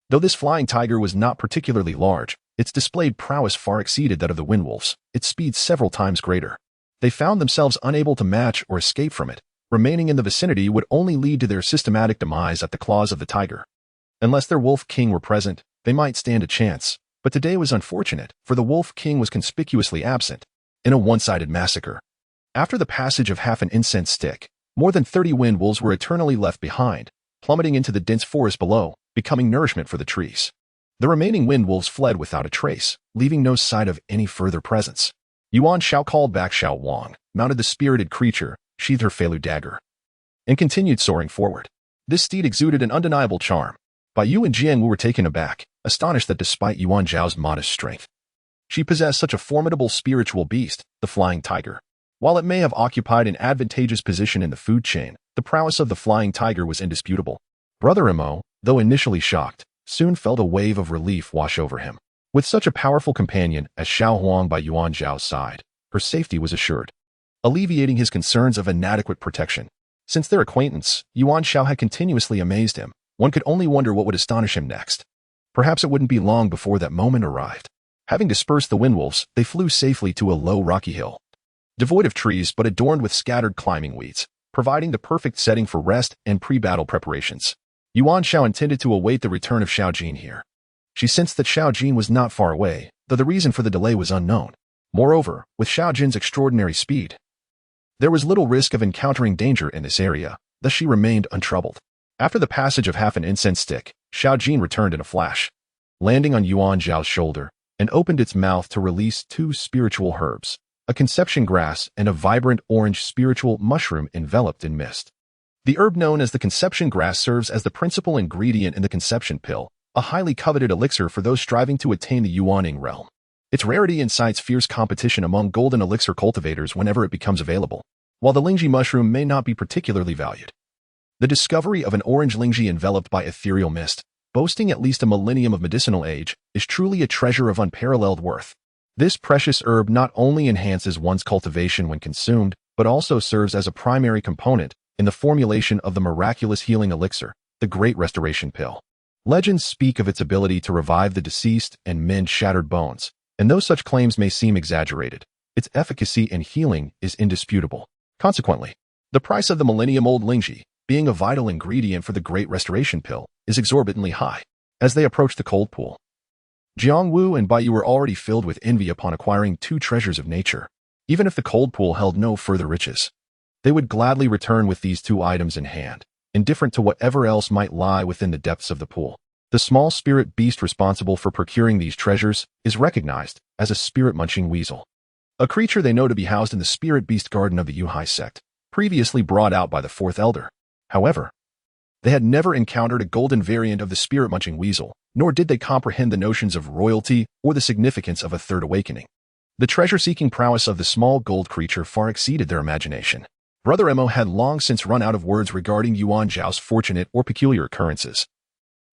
Though this flying tiger was not particularly large, its displayed prowess far exceeded that of the wind wolves, its speed several times greater. They found themselves unable to match or escape from it. Remaining in the vicinity would only lead to their systematic demise at the claws of the tiger. Unless their wolf king were present, they might stand a chance, but today was unfortunate, for the wolf king was conspicuously absent in a one-sided massacre. After the passage of half an incense stick, more than 30 wind wolves were eternally left behind, plummeting into the dense forest below, becoming nourishment for the trees. The remaining wind wolves fled without a trace, leaving no sight of any further presence. Yuan Xiao called back Xiao Wang, mounted the spirited creature, sheathed her Feilu dagger, and continued soaring forward. This steed exuded an undeniable charm. Bai Yu and Jiang Wu were taken aback, astonished that despite Yuan Zhao's modest strength, she possessed such a formidable spiritual beast, the flying tiger. While it may have occupied an advantageous position in the food chain, the prowess of the flying tiger was indisputable. Brother Mo, though initially shocked, soon felt a wave of relief wash over him. With such a powerful companion as Xiao Huang by Yuan Xiao's side, her safety was assured, alleviating his concerns of inadequate protection. Since their acquaintance, Yuan Xiao had continuously amazed him. One could only wonder what would astonish him next. Perhaps it wouldn't be long before that moment arrived. Having dispersed the windwolves, they flew safely to a low rocky hill, devoid of trees but adorned with scattered climbing weeds, providing the perfect setting for rest and pre-battle preparations. Yuan Xiao intended to await the return of Xiao Jin here. She sensed that Xiao Jin was not far away, though the reason for the delay was unknown. Moreover, with Xiao Jin's extraordinary speed, there was little risk of encountering danger in this area, thus she remained untroubled. After the passage of half an incense stick, Xiao Jin returned in a flash, landing on Yuan Xiao's shoulder, and opened its mouth to release two spiritual herbs, a conception grass and a vibrant orange spiritual mushroom enveloped in mist. The herb known as the conception grass serves as the principal ingredient in the conception pill, a highly coveted elixir for those striving to attain the Yuaning realm. Its rarity incites fierce competition among golden elixir cultivators whenever it becomes available, while the Lingji mushroom may not be particularly valued. The discovery of an orange Lingji enveloped by ethereal mist, boasting at least a millennium of medicinal age, is truly a treasure of unparalleled worth. This precious herb not only enhances one's cultivation when consumed, but also serves as a primary component in the formulation of the miraculous healing elixir, the Great Restoration Pill. Legends speak of its ability to revive the deceased and mend shattered bones, and though such claims may seem exaggerated, its efficacy and healing is indisputable. Consequently, the price of the millennium-old Lingji, being a vital ingredient for the Great Restoration Pill, is exorbitantly high. As they approached the cold pool, Jiang Wu and Bai Yu were already filled with envy upon acquiring two treasures of nature. Even if the cold pool held no further riches, they would gladly return with these two items in hand, indifferent to whatever else might lie within the depths of the pool. The small spirit beast responsible for procuring these treasures is recognized as a spirit-munching weasel, a creature they know to be housed in the spirit beast garden of the Yuhai sect, previously brought out by the fourth elder. However, they had never encountered a golden variant of the spirit-munching weasel, nor did they comprehend the notions of royalty or the significance of a third awakening. The treasure-seeking prowess of the small gold creature far exceeded their imagination. Brother Emo had long since run out of words regarding Yuan Xiao's fortunate or peculiar occurrences,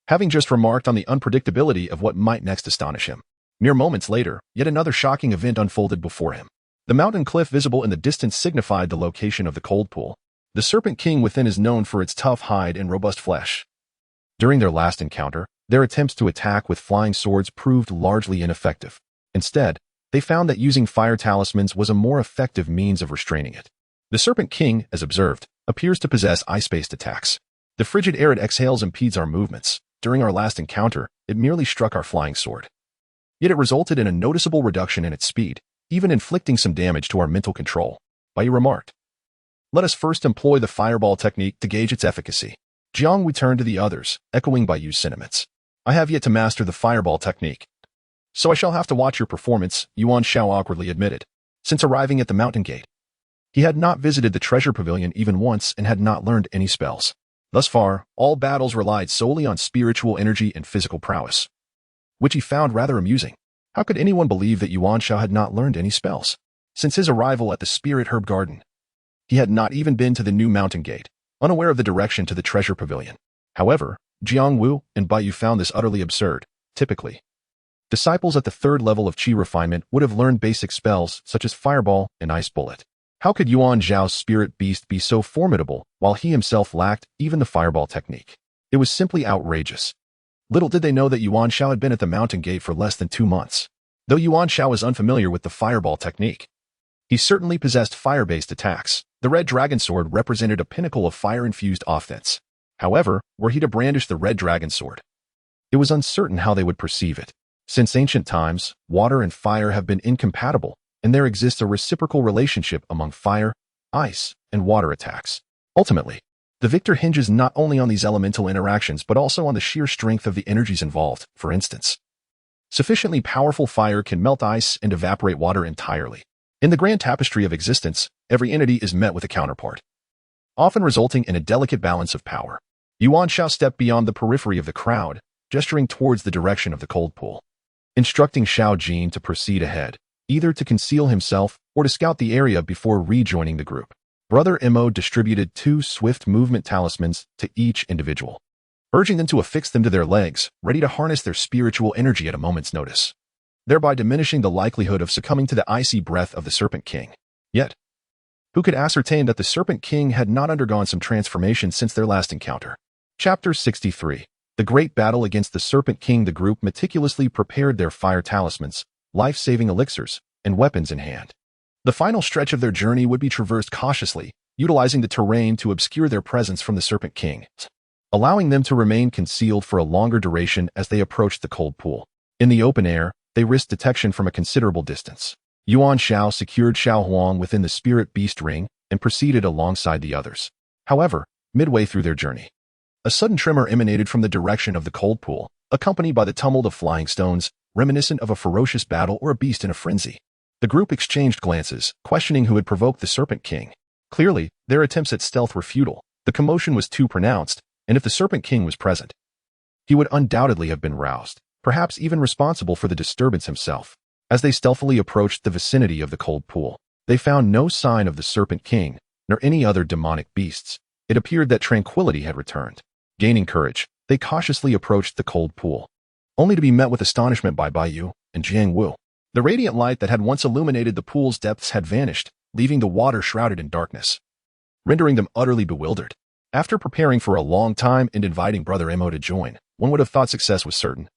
having just remarked on the unpredictability of what might next astonish him. Mere moments later, yet another shocking event unfolded before him. The mountain cliff visible in the distance signified the location of the cold pool. The Serpent King within is known for its tough hide and robust flesh. During their last encounter, their attempts to attack with flying swords proved largely ineffective. Instead, they found that using fire talismans was a more effective means of restraining it. The Serpent King, as observed, appears to possess ice-based attacks. The frigid air it exhales impedes our movements. During our last encounter, it merely struck our flying sword. Yet it resulted in a noticeable reduction in its speed, even inflicting some damage to our mental control. Bai Yu remarked, "Let us first employ the fireball technique to gauge its efficacy." Jiang Wu turned to the others, echoing Bai Yu's sentiments. "I have yet to master the fireball technique, so I shall have to watch your performance," Yuan Xiao awkwardly admitted. Since arriving at the mountain gate, he had not visited the treasure pavilion even once and had not learned any spells. Thus far, all battles relied solely on spiritual energy and physical prowess, which he found rather amusing. How could anyone believe that Yuan Xiao had not learned any spells? Since his arrival at the Spirit Herb Garden, he had not even been to the new mountain gate, unaware of the direction to the treasure pavilion. However, Jiang Wu and Bai Yu found this utterly absurd. Typically, disciples at the third level of Qi refinement would have learned basic spells such as Fireball and Ice Bullet. How could Yuan Xiao's spirit beast be so formidable while he himself lacked even the fireball technique? It was simply outrageous. Little did they know that Yuan Xiao had been at the mountain gate for less than 2 months. Though Yuan Xiao was unfamiliar with the fireball technique, he certainly possessed fire-based attacks. The red dragon sword represented a pinnacle of fire-infused offense. However, were he to brandish the red dragon sword, it was uncertain how they would perceive it. Since ancient times, water and fire have been incompatible, and there exists a reciprocal relationship among fire, ice, and water attacks. Ultimately, the victor hinges not only on these elemental interactions but also on the sheer strength of the energies involved. For instance, sufficiently powerful fire can melt ice and evaporate water entirely. In the grand tapestry of existence, every entity is met with a counterpart, often resulting in a delicate balance of power. Yuan Xiao stepped beyond the periphery of the crowd, gesturing towards the direction of the cold pool, instructing Xiao Jin to proceed ahead, either to conceal himself or to scout the area before rejoining the group. Brother Emo distributed 2 swift movement talismans to each individual, urging them to affix them to their legs, ready to harness their spiritual energy at a moment's notice. thereby diminishing the likelihood of succumbing to the icy breath of the Serpent King. Yet, who could ascertain that the Serpent King had not undergone some transformation since their last encounter? Chapter 63. The Great Battle Against the Serpent King. The group meticulously prepared their fire talismans, life-saving elixirs, and weapons in hand. The final stretch of their journey would be traversed cautiously, utilizing the terrain to obscure their presence from the Serpent King, allowing them to remain concealed for a longer duration as they approached the cold pool. In the open air, they risked detection from a considerable distance. Yuan Xiao secured Xiao Huang within the spirit beast ring and proceeded alongside the others. However, midway through their journey, a sudden tremor emanated from the direction of the cold pool, accompanied by the tumult of flying stones, reminiscent of a ferocious battle or a beast in a frenzy. The group exchanged glances, questioning who had provoked the Serpent King. Clearly, their attempts at stealth were futile. The commotion was too pronounced, and if the Serpent King was present, he would undoubtedly have been roused, perhaps even responsible for the disturbance himself. As they stealthily approached the vicinity of the cold pool, they found no sign of the Serpent King, nor any other demonic beasts. It appeared that tranquility had returned. Gaining courage, they cautiously approached the cold pool, only to be met with astonishment by Bai Yu and Jiang Wu. The radiant light that had once illuminated the pool's depths had vanished, leaving the water shrouded in darkness, rendering them utterly bewildered. After preparing for a long time and inviting Brother Emo to join, one would have thought success was certain.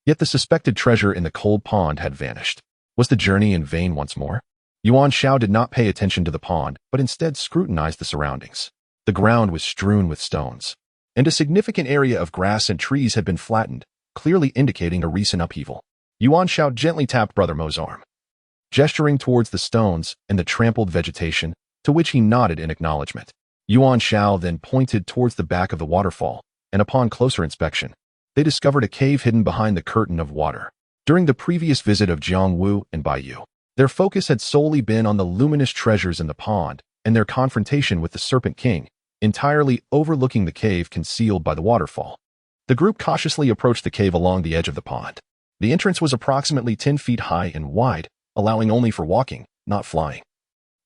Yet the suspected treasure in the cold pond had vanished. Was the journey in vain once more? Yuan Xiao did not pay attention to the pond, but instead scrutinized the surroundings. The ground was strewn with stones, and a significant area of grass and trees had been flattened, clearly indicating a recent upheaval. Yuan Xiao gently tapped Brother Mo's arm, gesturing towards the stones and the trampled vegetation, to which he nodded in acknowledgement. Yuan Xiao then pointed towards the back of the waterfall, and upon closer inspection, they discovered a cave hidden behind the curtain of water. During the previous visit of Jiang Wu and Bai Yu, their focus had solely been on the luminous treasures in the pond and their confrontation with the Serpent King, entirely overlooking the cave concealed by the waterfall. The group cautiously approached the cave along the edge of the pond. The entrance was approximately 10 feet high and wide, allowing only for walking, not flying.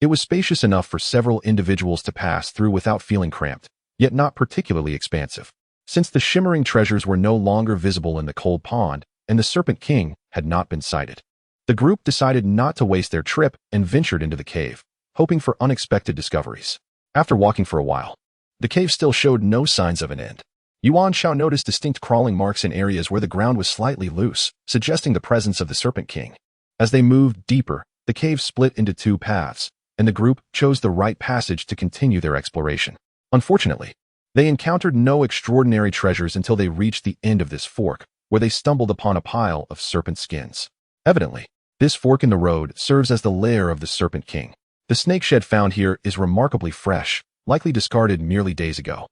It was spacious enough for several individuals to pass through without feeling cramped, yet not particularly expansive. Since the shimmering treasures were no longer visible in the cold pond, and the Serpent King had not been sighted, the group decided not to waste their trip and ventured into the cave, hoping for unexpected discoveries. After walking for a while, the cave still showed no signs of an end. Yuan Xiao noticed distinct crawling marks in areas where the ground was slightly loose, suggesting the presence of the Serpent King. As they moved deeper, the cave split into two paths, and the group chose the right passage to continue their exploration. Unfortunately, they encountered no extraordinary treasures until they reached the end of this fork, where they stumbled upon a pile of serpent skins. Evidently, this fork in the road serves as the lair of the Serpent King. The snake shed found here is remarkably fresh, likely discarded merely days ago.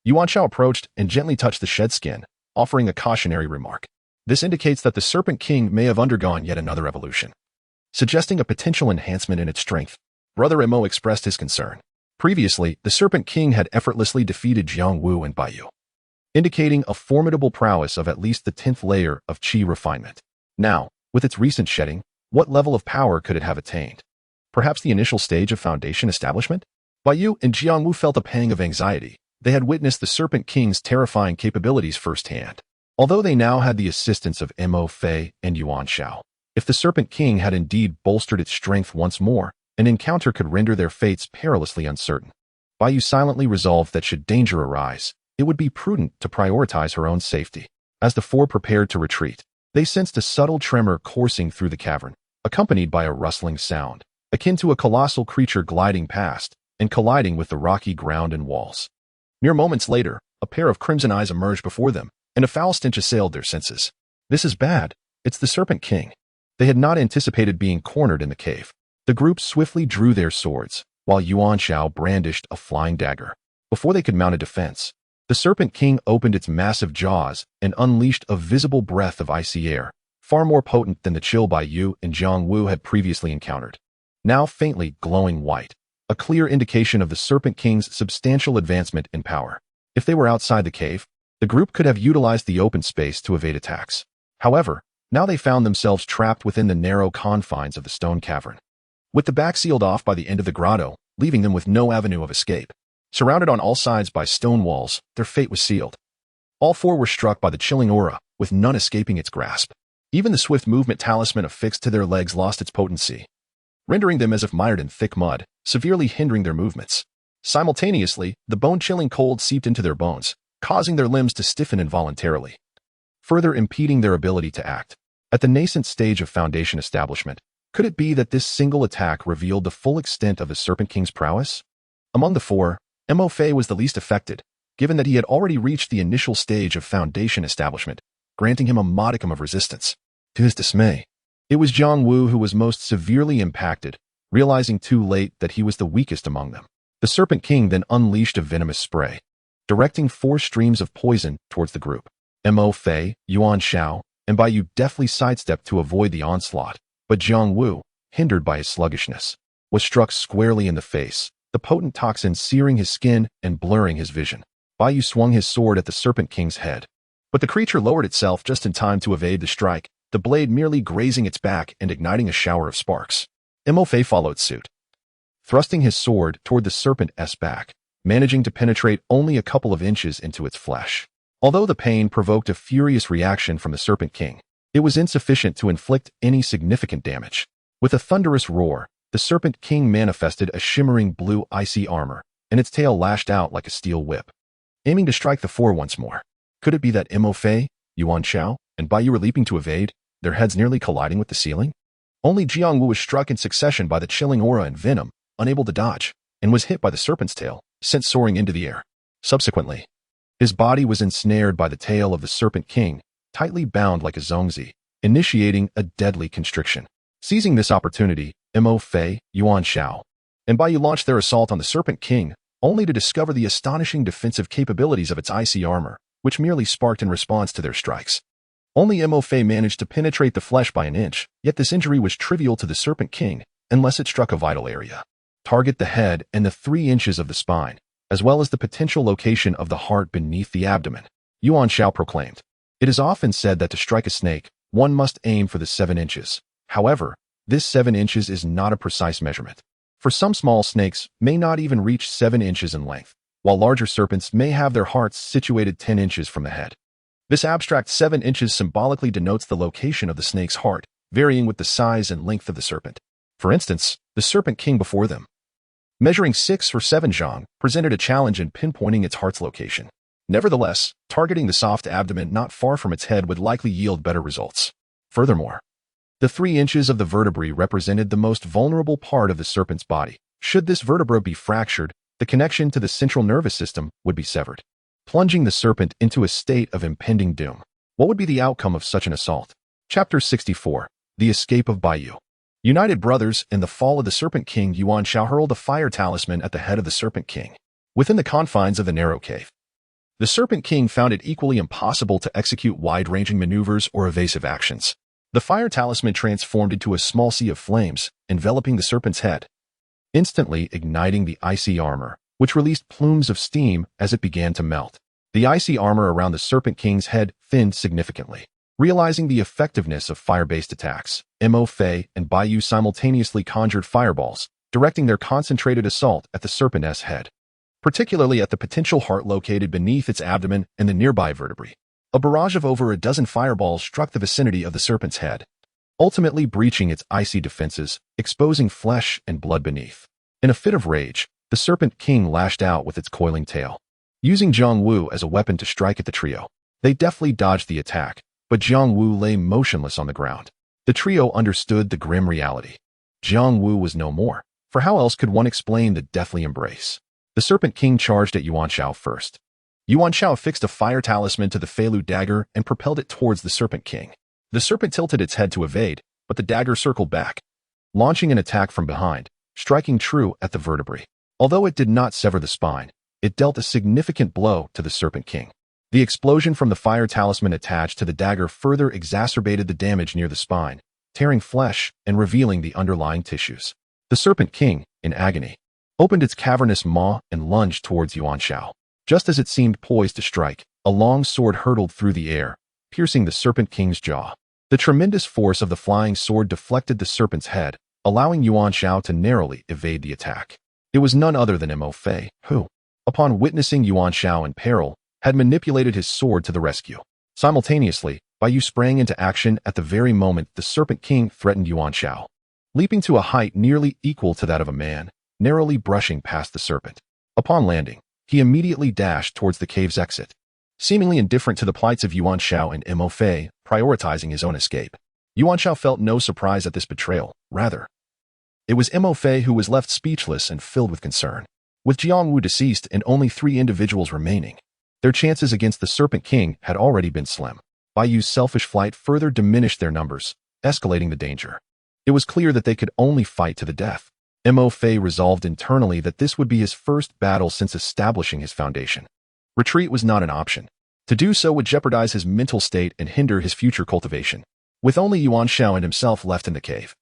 Yuan Xiao approached and gently touched the shed skin, offering a cautionary remark. This indicates that the Serpent King may have undergone yet another evolution, suggesting a potential enhancement in its strength. Brother Emo expressed his concern. Previously, the Serpent King had effortlessly defeated Jiang Wu and Bai Yu, indicating a formidable prowess of at least the 10th layer of qi refinement. Now, with its recent shedding, what level of power could it have attained? Perhaps the initial stage of foundation establishment? Bai Yu and Jiang Wu felt a pang of anxiety. They had witnessed the Serpent King's terrifying capabilities firsthand. Although they now had the assistance of Mo Fei and Yuan Xiao, if the Serpent King had indeed bolstered its strength once more, an encounter could render their fates perilously uncertain. Bai Yu silently resolved that should danger arise, it would be prudent to prioritize her own safety. As the four prepared to retreat, they sensed a subtle tremor coursing through the cavern, accompanied by a rustling sound, akin to a colossal creature gliding past and colliding with the rocky ground and walls. Mere moments later, a pair of crimson eyes emerged before them, and a foul stench assailed their senses. This is bad. It's the Serpent King. They had not anticipated being cornered in the cave. The group swiftly drew their swords, while Yuan Xiao brandished a flying dagger. Before they could mount a defense, the Serpent King opened its massive jaws and unleashed a visible breath of icy air, far more potent than the chill Bai Yu and Jiang Wu had previously encountered. Now faintly glowing white, a clear indication of the Serpent King's substantial advancement in power. If they were outside the cave, the group could have utilized the open space to evade attacks. However, now they found themselves trapped within the narrow confines of the stone cavern, with the back sealed off by the end of the grotto, leaving them with no avenue of escape. Surrounded on all sides by stone walls, their fate was sealed. All four were struck by the chilling aura, with none escaping its grasp. Even the swift movement talisman affixed to their legs lost its potency, rendering them as if mired in thick mud, severely hindering their movements. Simultaneously, the bone-chilling cold seeped into their bones, causing their limbs to stiffen involuntarily, further impeding their ability to act. At the nascent stage of Foundation establishment, could it be that this single attack revealed the full extent of the Serpent King's prowess? Among the four, Mo Fei was the least affected, given that he had already reached the initial stage of Foundation establishment, granting him a modicum of resistance. To his dismay, it was Jiang Wu who was most severely impacted, realizing too late that he was the weakest among them. The Serpent King then unleashed a venomous spray, directing 4 streams of poison towards the group. Mo Fei, Yuan Xiao, and Baiyu deftly sidestepped to avoid the onslaught, but Jiang Wu, hindered by his sluggishness, was struck squarely in the face, the potent toxin searing his skin and blurring his vision. Baiyu swung his sword at the Serpent King's head, but the creature lowered itself just in time to evade the strike, the blade merely grazing its back and igniting a shower of sparks. Mo Fei followed suit, thrusting his sword toward the serpent's back, managing to penetrate only a couple of inches into its flesh. Although the pain provoked a furious reaction from the Serpent King, it was insufficient to inflict any significant damage. With a thunderous roar, the Serpent King manifested a shimmering blue icy armor, and its tail lashed out like a steel whip, aiming to strike the 4 once more. Could it be that Mo Fei, Yuan Xiao, and Baiyu were leaping to evade, their heads nearly colliding with the ceiling? Only Jiang Wu was struck in succession by the chilling aura and venom, unable to dodge, and was hit by the serpent's tail, sent soaring into the air. Subsequently, his body was ensnared by the tail of the Serpent King, tightly bound like a zongzi, initiating a deadly constriction. Seizing this opportunity, Mo Fei, Yuan Xiao, and Baiyu launched their assault on the Serpent King, only to discover the astonishing defensive capabilities of its icy armor, which merely sparked in response to their strikes. Only Mo Fei managed to penetrate the flesh by an inch, yet this injury was trivial to the Serpent King, unless it struck a vital area. Target the head and the 3 inches of the spine, as well as the potential location of the heart beneath the abdomen, Yuan Xiao proclaimed. It is often said that to strike a snake, one must aim for the 7 inches. However, this 7 inches is not a precise measurement. For some small snakes may not even reach 7 inches in length, while larger serpents may have their hearts situated 10 inches from the head. This abstract 7 inches symbolically denotes the location of the snake's heart, varying with the size and length of the serpent. For instance, the Serpent King before them, measuring 6 or 7 zhang, presented a challenge in pinpointing its heart's location. Nevertheless, targeting the soft abdomen not far from its head would likely yield better results. Furthermore, the 3 inches of the vertebrae represented the most vulnerable part of the serpent's body. Should this vertebra be fractured, the connection to the central nervous system would be severed, plunging the serpent into a state of impending doom. What would be the outcome of such an assault? Chapter 64. The Escape of Baiyu. United brothers in the fall of the Serpent King, Yuan Xiao hurled a fire talisman at the head of the Serpent King. Within the confines of the narrow cave, the Serpent King found it equally impossible to execute wide-ranging maneuvers or evasive actions. The fire talisman transformed into a small sea of flames, enveloping the serpent's head, instantly igniting the icy armor, which released plumes of steam as it began to melt. The icy armor around the Serpent King's head thinned significantly. Realizing the effectiveness of fire-based attacks, Mo Fei and Baiyu simultaneously conjured fireballs, directing their concentrated assault at the serpent's head, particularly at the potential heart located beneath its abdomen and the nearby vertebrae. A barrage of over a dozen fireballs struck the vicinity of the serpent's head, ultimately breaching its icy defenses, exposing flesh and blood beneath. In a fit of rage, the Serpent King lashed out with its coiling tail. Using Jiang Wu as a weapon to strike at the trio, they deftly dodged the attack, but Jiang Wu lay motionless on the ground. The trio understood the grim reality. Jiang Wu was no more, for how else could one explain the deathly embrace? The Serpent King charged at Yuan Xiao first. Yuan Xiao fixed a fire talisman to the Feilu dagger and propelled it towards the Serpent King. The serpent tilted its head to evade, but the dagger circled back, launching an attack from behind, striking true at the vertebrae. Although it did not sever the spine, it dealt a significant blow to the Serpent King. The explosion from the fire talisman attached to the dagger further exacerbated the damage near the spine, tearing flesh and revealing the underlying tissues. The Serpent King, in agony, opened its cavernous maw and lunged towards Yuan Xiao. Just as it seemed poised to strike, a long sword hurtled through the air, piercing the Serpent King's jaw. The tremendous force of the flying sword deflected the serpent's head, allowing Yuan Xiao to narrowly evade the attack. It was none other than Mo Fei, who, upon witnessing Yuan Xiao in peril, had manipulated his sword to the rescue. Simultaneously, Yu sprang into action at the very moment the Serpent King threatened Yuan Xiao. Leaping to a height nearly equal to that of a man, narrowly brushing past the serpent. Upon landing, he immediately dashed towards the cave's exit, seemingly indifferent to the plights of Yuan Xiao and Mo Fei, prioritizing his own escape. Yuan Xiao felt no surprise at this betrayal. Rather, it was Mo Fei who was left speechless and filled with concern. With Jiang Wu deceased and only 3 individuals remaining, their chances against the Serpent King had already been slim. Yu's selfish flight further diminished their numbers, escalating the danger. It was clear that they could only fight to the death. Mo Fei resolved internally that this would be his first battle since establishing his foundation. Retreat was not an option. To do so would jeopardize his mental state and hinder his future cultivation. With only Yuan Xiao and himself left in the cave,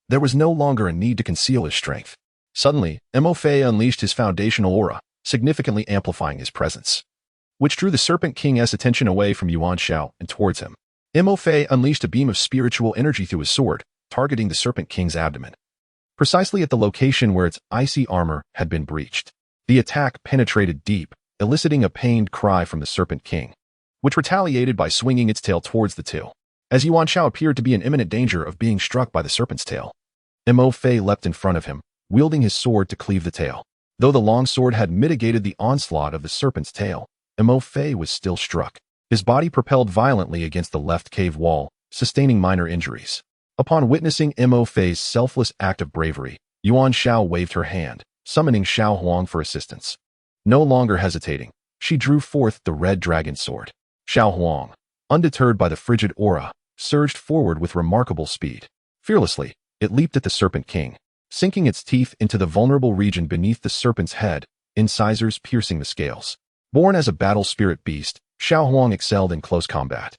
there was no longer a need to conceal his strength. Suddenly, Mo Fei unleashed his foundational aura, significantly amplifying his presence, which drew the Serpent King's attention away from Yuan Xiao and towards him. Mo Fei unleashed a beam of spiritual energy through his sword, targeting the Serpent King's abdomen, precisely at the location where its icy armor had been breached. The attack penetrated deep, eliciting a pained cry from the Serpent King, which retaliated by swinging its tail towards the two. As Yuan Xiao appeared to be in imminent danger of being struck by the serpent's tail, Mo Fei leapt in front of him, wielding his sword to cleave the tail. Though the long sword had mitigated the onslaught of the serpent's tail, Mo Fei was still struck. His body propelled violently against the left cave wall, sustaining minor injuries. Upon witnessing Mo Fei's selfless act of bravery, Yuan Xiao waved her hand, summoning Xiao Huang for assistance. No longer hesitating, she drew forth the red dragon sword. Xiao Huang, undeterred by the frigid aura, surged forward with remarkable speed. Fearlessly, it leaped at the Serpent King, sinking its teeth into the vulnerable region beneath the serpent's head, incisors piercing the scales. Born as a battle spirit beast, Xiao Huang excelled in close combat,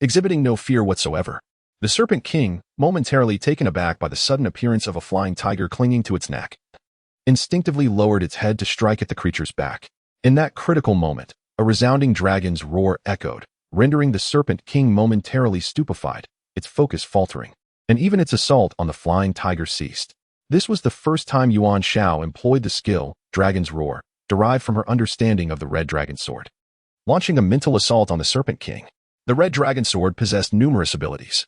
exhibiting no fear whatsoever. The Serpent King, momentarily taken aback by the sudden appearance of a flying tiger clinging to its neck, instinctively lowered its head to strike at the creature's back. In that critical moment, a resounding dragon's roar echoed, rendering the Serpent King momentarily stupefied, its focus faltering, and even its assault on the flying tiger ceased. This was the first time Yuan Xiao employed the skill, Dragon's Roar, derived from her understanding of the Red Dragon Sword. Launching a mental assault on the Serpent King, the Red Dragon Sword possessed numerous abilities,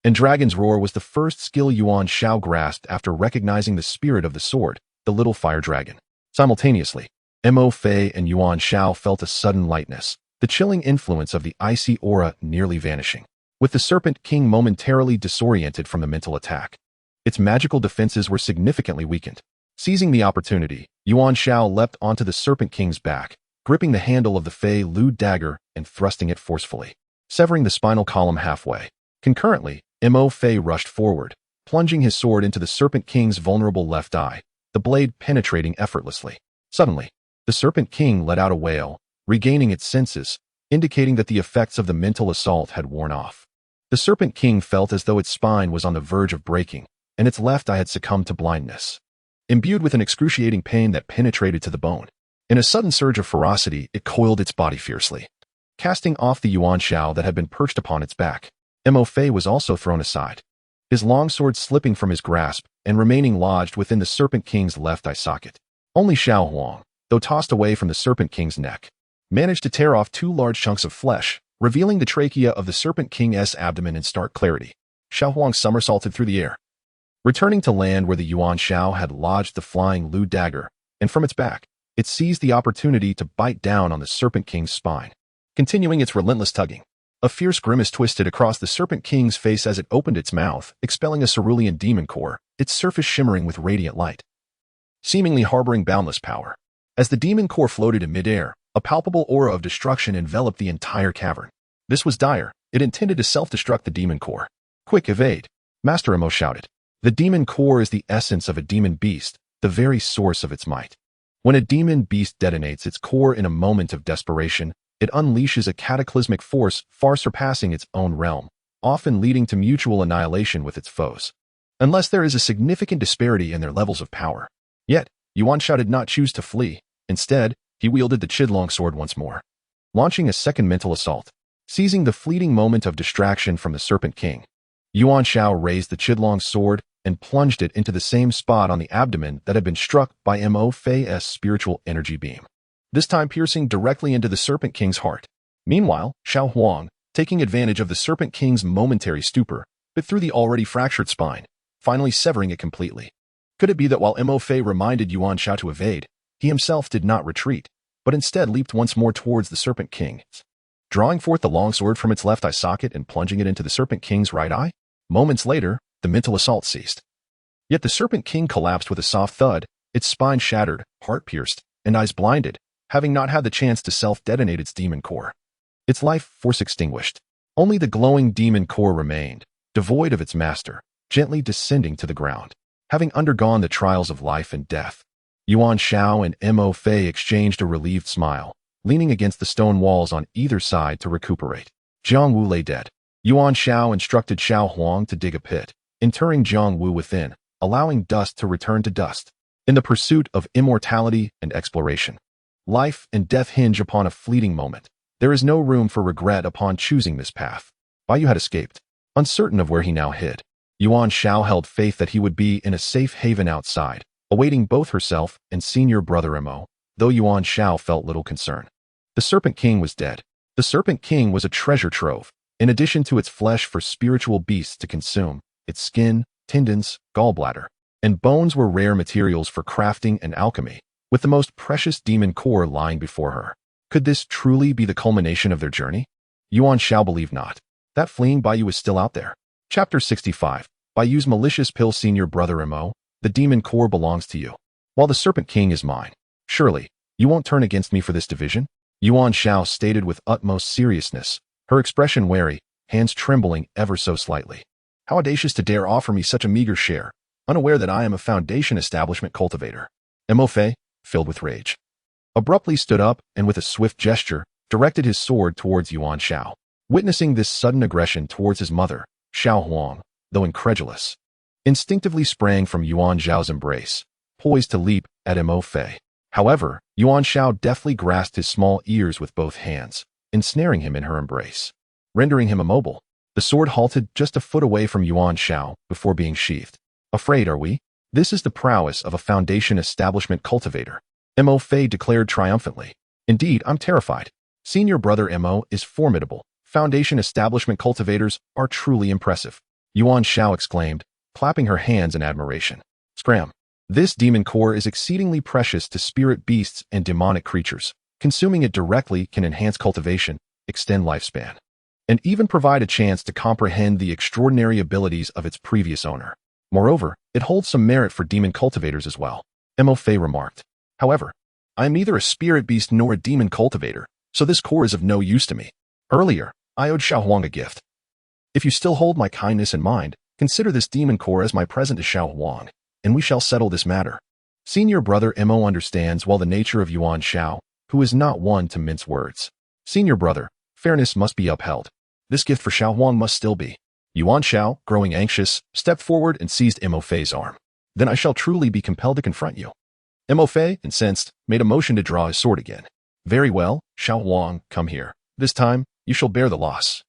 and Dragon's Roar was the first skill Yuan Xiao grasped after recognizing the spirit of the sword, the little fire dragon. Simultaneously, Mo Fei and Yuan Xiao felt a sudden lightness, the chilling influence of the icy aura nearly vanishing. With the Serpent King momentarily disoriented from the mental attack, its magical defenses were significantly weakened. Seizing the opportunity, Yuan Xiao leapt onto the Serpent King's back, gripping the handle of the Fei Lu dagger and thrusting it forcefully, severing the spinal column halfway. Concurrently, Mo Fei rushed forward, plunging his sword into the Serpent King's vulnerable left eye, the blade penetrating effortlessly. Suddenly, the Serpent King let out a wail, regaining its senses, indicating that the effects of the mental assault had worn off. The Serpent King felt as though its spine was on the verge of breaking, and its left eye had succumbed to blindness. Imbued with an excruciating pain that penetrated to the bone, in a sudden surge of ferocity, it coiled its body fiercely, casting off the Yuan Xiao that had been perched upon its back. Mo Fei was also thrown aside, his long sword slipping from his grasp and remaining lodged within the Serpent King's left eye socket. Only Xiao Huang, though tossed away from the Serpent King's neck, managed to tear off 2 large chunks of flesh, revealing the trachea of the Serpent King's abdomen in stark clarity. Xiao Huang somersaulted through the air, returning to land where the Yuan Xiao had lodged the flying Lu dagger, and from its back, it seized the opportunity to bite down on the Serpent King's spine, continuing its relentless tugging. A fierce grimace twisted across the Serpent King's face as it opened its mouth, expelling a cerulean demon core, its surface shimmering with radiant light, seemingly harboring boundless power. As the demon core floated in midair, a palpable aura of destruction enveloped the entire cavern. This was dire. It intended to self-destruct the demon core. Quick, evade! Master Mo shouted. The demon core is the essence of a demon beast, the very source of its might. When a demon beast detonates its core in a moment of desperation, it unleashes a cataclysmic force far surpassing its own realm, often leading to mutual annihilation with its foes, unless there is a significant disparity in their levels of power. Yet, Yuan Xiao did not choose to flee. Instead, he wielded the Qidlong sword once more, launching a second mental assault. Seizing the fleeting moment of distraction from the Serpent King, Yuan Xiao raised the Qidlong sword and plunged it into the same spot on the abdomen that had been struck by Mo Fei's spiritual energy beam, this time piercing directly into the Serpent King's heart. Meanwhile, Xiao Huang, taking advantage of the Serpent King's momentary stupor, bit through the already fractured spine, finally severing it completely. Could it be that while Mo Fei reminded Yuan Xiao to evade, he himself did not retreat, but instead leaped once more towards the Serpent King, drawing forth the long sword from its left eye socket and plunging it into the Serpent King's right eye? Moments later, the mental assault ceased. Yet the Serpent King collapsed with a soft thud, its spine shattered, heart pierced, and eyes blinded, having not had the chance to self-detonate its demon core. Its life force extinguished. Only the glowing demon core remained, devoid of its master, gently descending to the ground. Having undergone the trials of life and death, Yuan Xiao and Mo Fei exchanged a relieved smile, leaning against the stone walls on either side to recuperate. Jiang Wu lay dead. Yuan Xiao instructed Xiao Huang to dig a pit, interring Jiang Wu within, allowing dust to return to dust. In the pursuit of immortality and exploration, life and death hinge upon a fleeting moment. There is no room for regret upon choosing this path. Bai Yu had escaped, uncertain of where he now hid. Yuan Xiao held faith that he would be in a safe haven outside, awaiting both herself and senior brother Mo, though Yuan Xiao felt little concern. The Serpent King was dead. The Serpent King was a treasure trove, in addition to its flesh for spiritual beasts to consume. Its skin, tendons, gallbladder, and bones were rare materials for crafting and alchemy, with the most precious demon core lying before her. Could this truly be the culmination of their journey? Yuan Xiao believed not. That fleeing Bai Yu was still out there. Chapter 65. Bai Yu's malicious pill. Senior brother Mo, the demon core belongs to you, while the Serpent King is mine. Surely, you won't turn against me for this division? Yuan Xiao stated with utmost seriousness, her expression wary, hands trembling ever so slightly. How audacious to dare offer me such a meager share, unaware that I am a Foundation establishment cultivator. Mo Fei, filled with rage, abruptly stood up and with a swift gesture, directed his sword towards Yuan Xiao. Witnessing this sudden aggression towards his mother, Xiao Huang, though incredulous, instinctively sprang from Yuan Xiao's embrace, poised to leap at Mo Fei. However, Yuan Xiao deftly grasped his small ears with both hands, ensnaring him in her embrace, rendering him immobile. The sword halted just a foot away from Yuan Xiao before being sheathed. Afraid, are we? This is the prowess of a Foundation establishment cultivator, Mo Fei declared triumphantly. Indeed, I'm terrified. Senior brother Mo is formidable. Foundation establishment cultivators are truly impressive, Yuan Xiao exclaimed, clapping her hands in admiration. Scram. This demon core is exceedingly precious to spirit beasts and demonic creatures. Consuming it directly can enhance cultivation, extend lifespan, and even provide a chance to comprehend the extraordinary abilities of its previous owner. Moreover, it holds some merit for demon cultivators as well, Mo Fei remarked. However, I am neither a spirit beast nor a demon cultivator, so this core is of no use to me. Earlier, I owed Xiao Huang a gift. If you still hold my kindness in mind, consider this demon core as my present to Xiao Huang, and we shall settle this matter. Senior brother Mo understands well the nature of Yuan Xiao, who is not one to mince words. Senior brother, fairness must be upheld. This gift for Xiao Huang must still be. Yuan Xiao, growing anxious, stepped forward and seized Mo Fei's arm. Then I shall truly be compelled to confront you. Mo Fei, incensed, made a motion to draw his sword again. Very well, Xiao Huang, come here. This time, you shall bear the loss.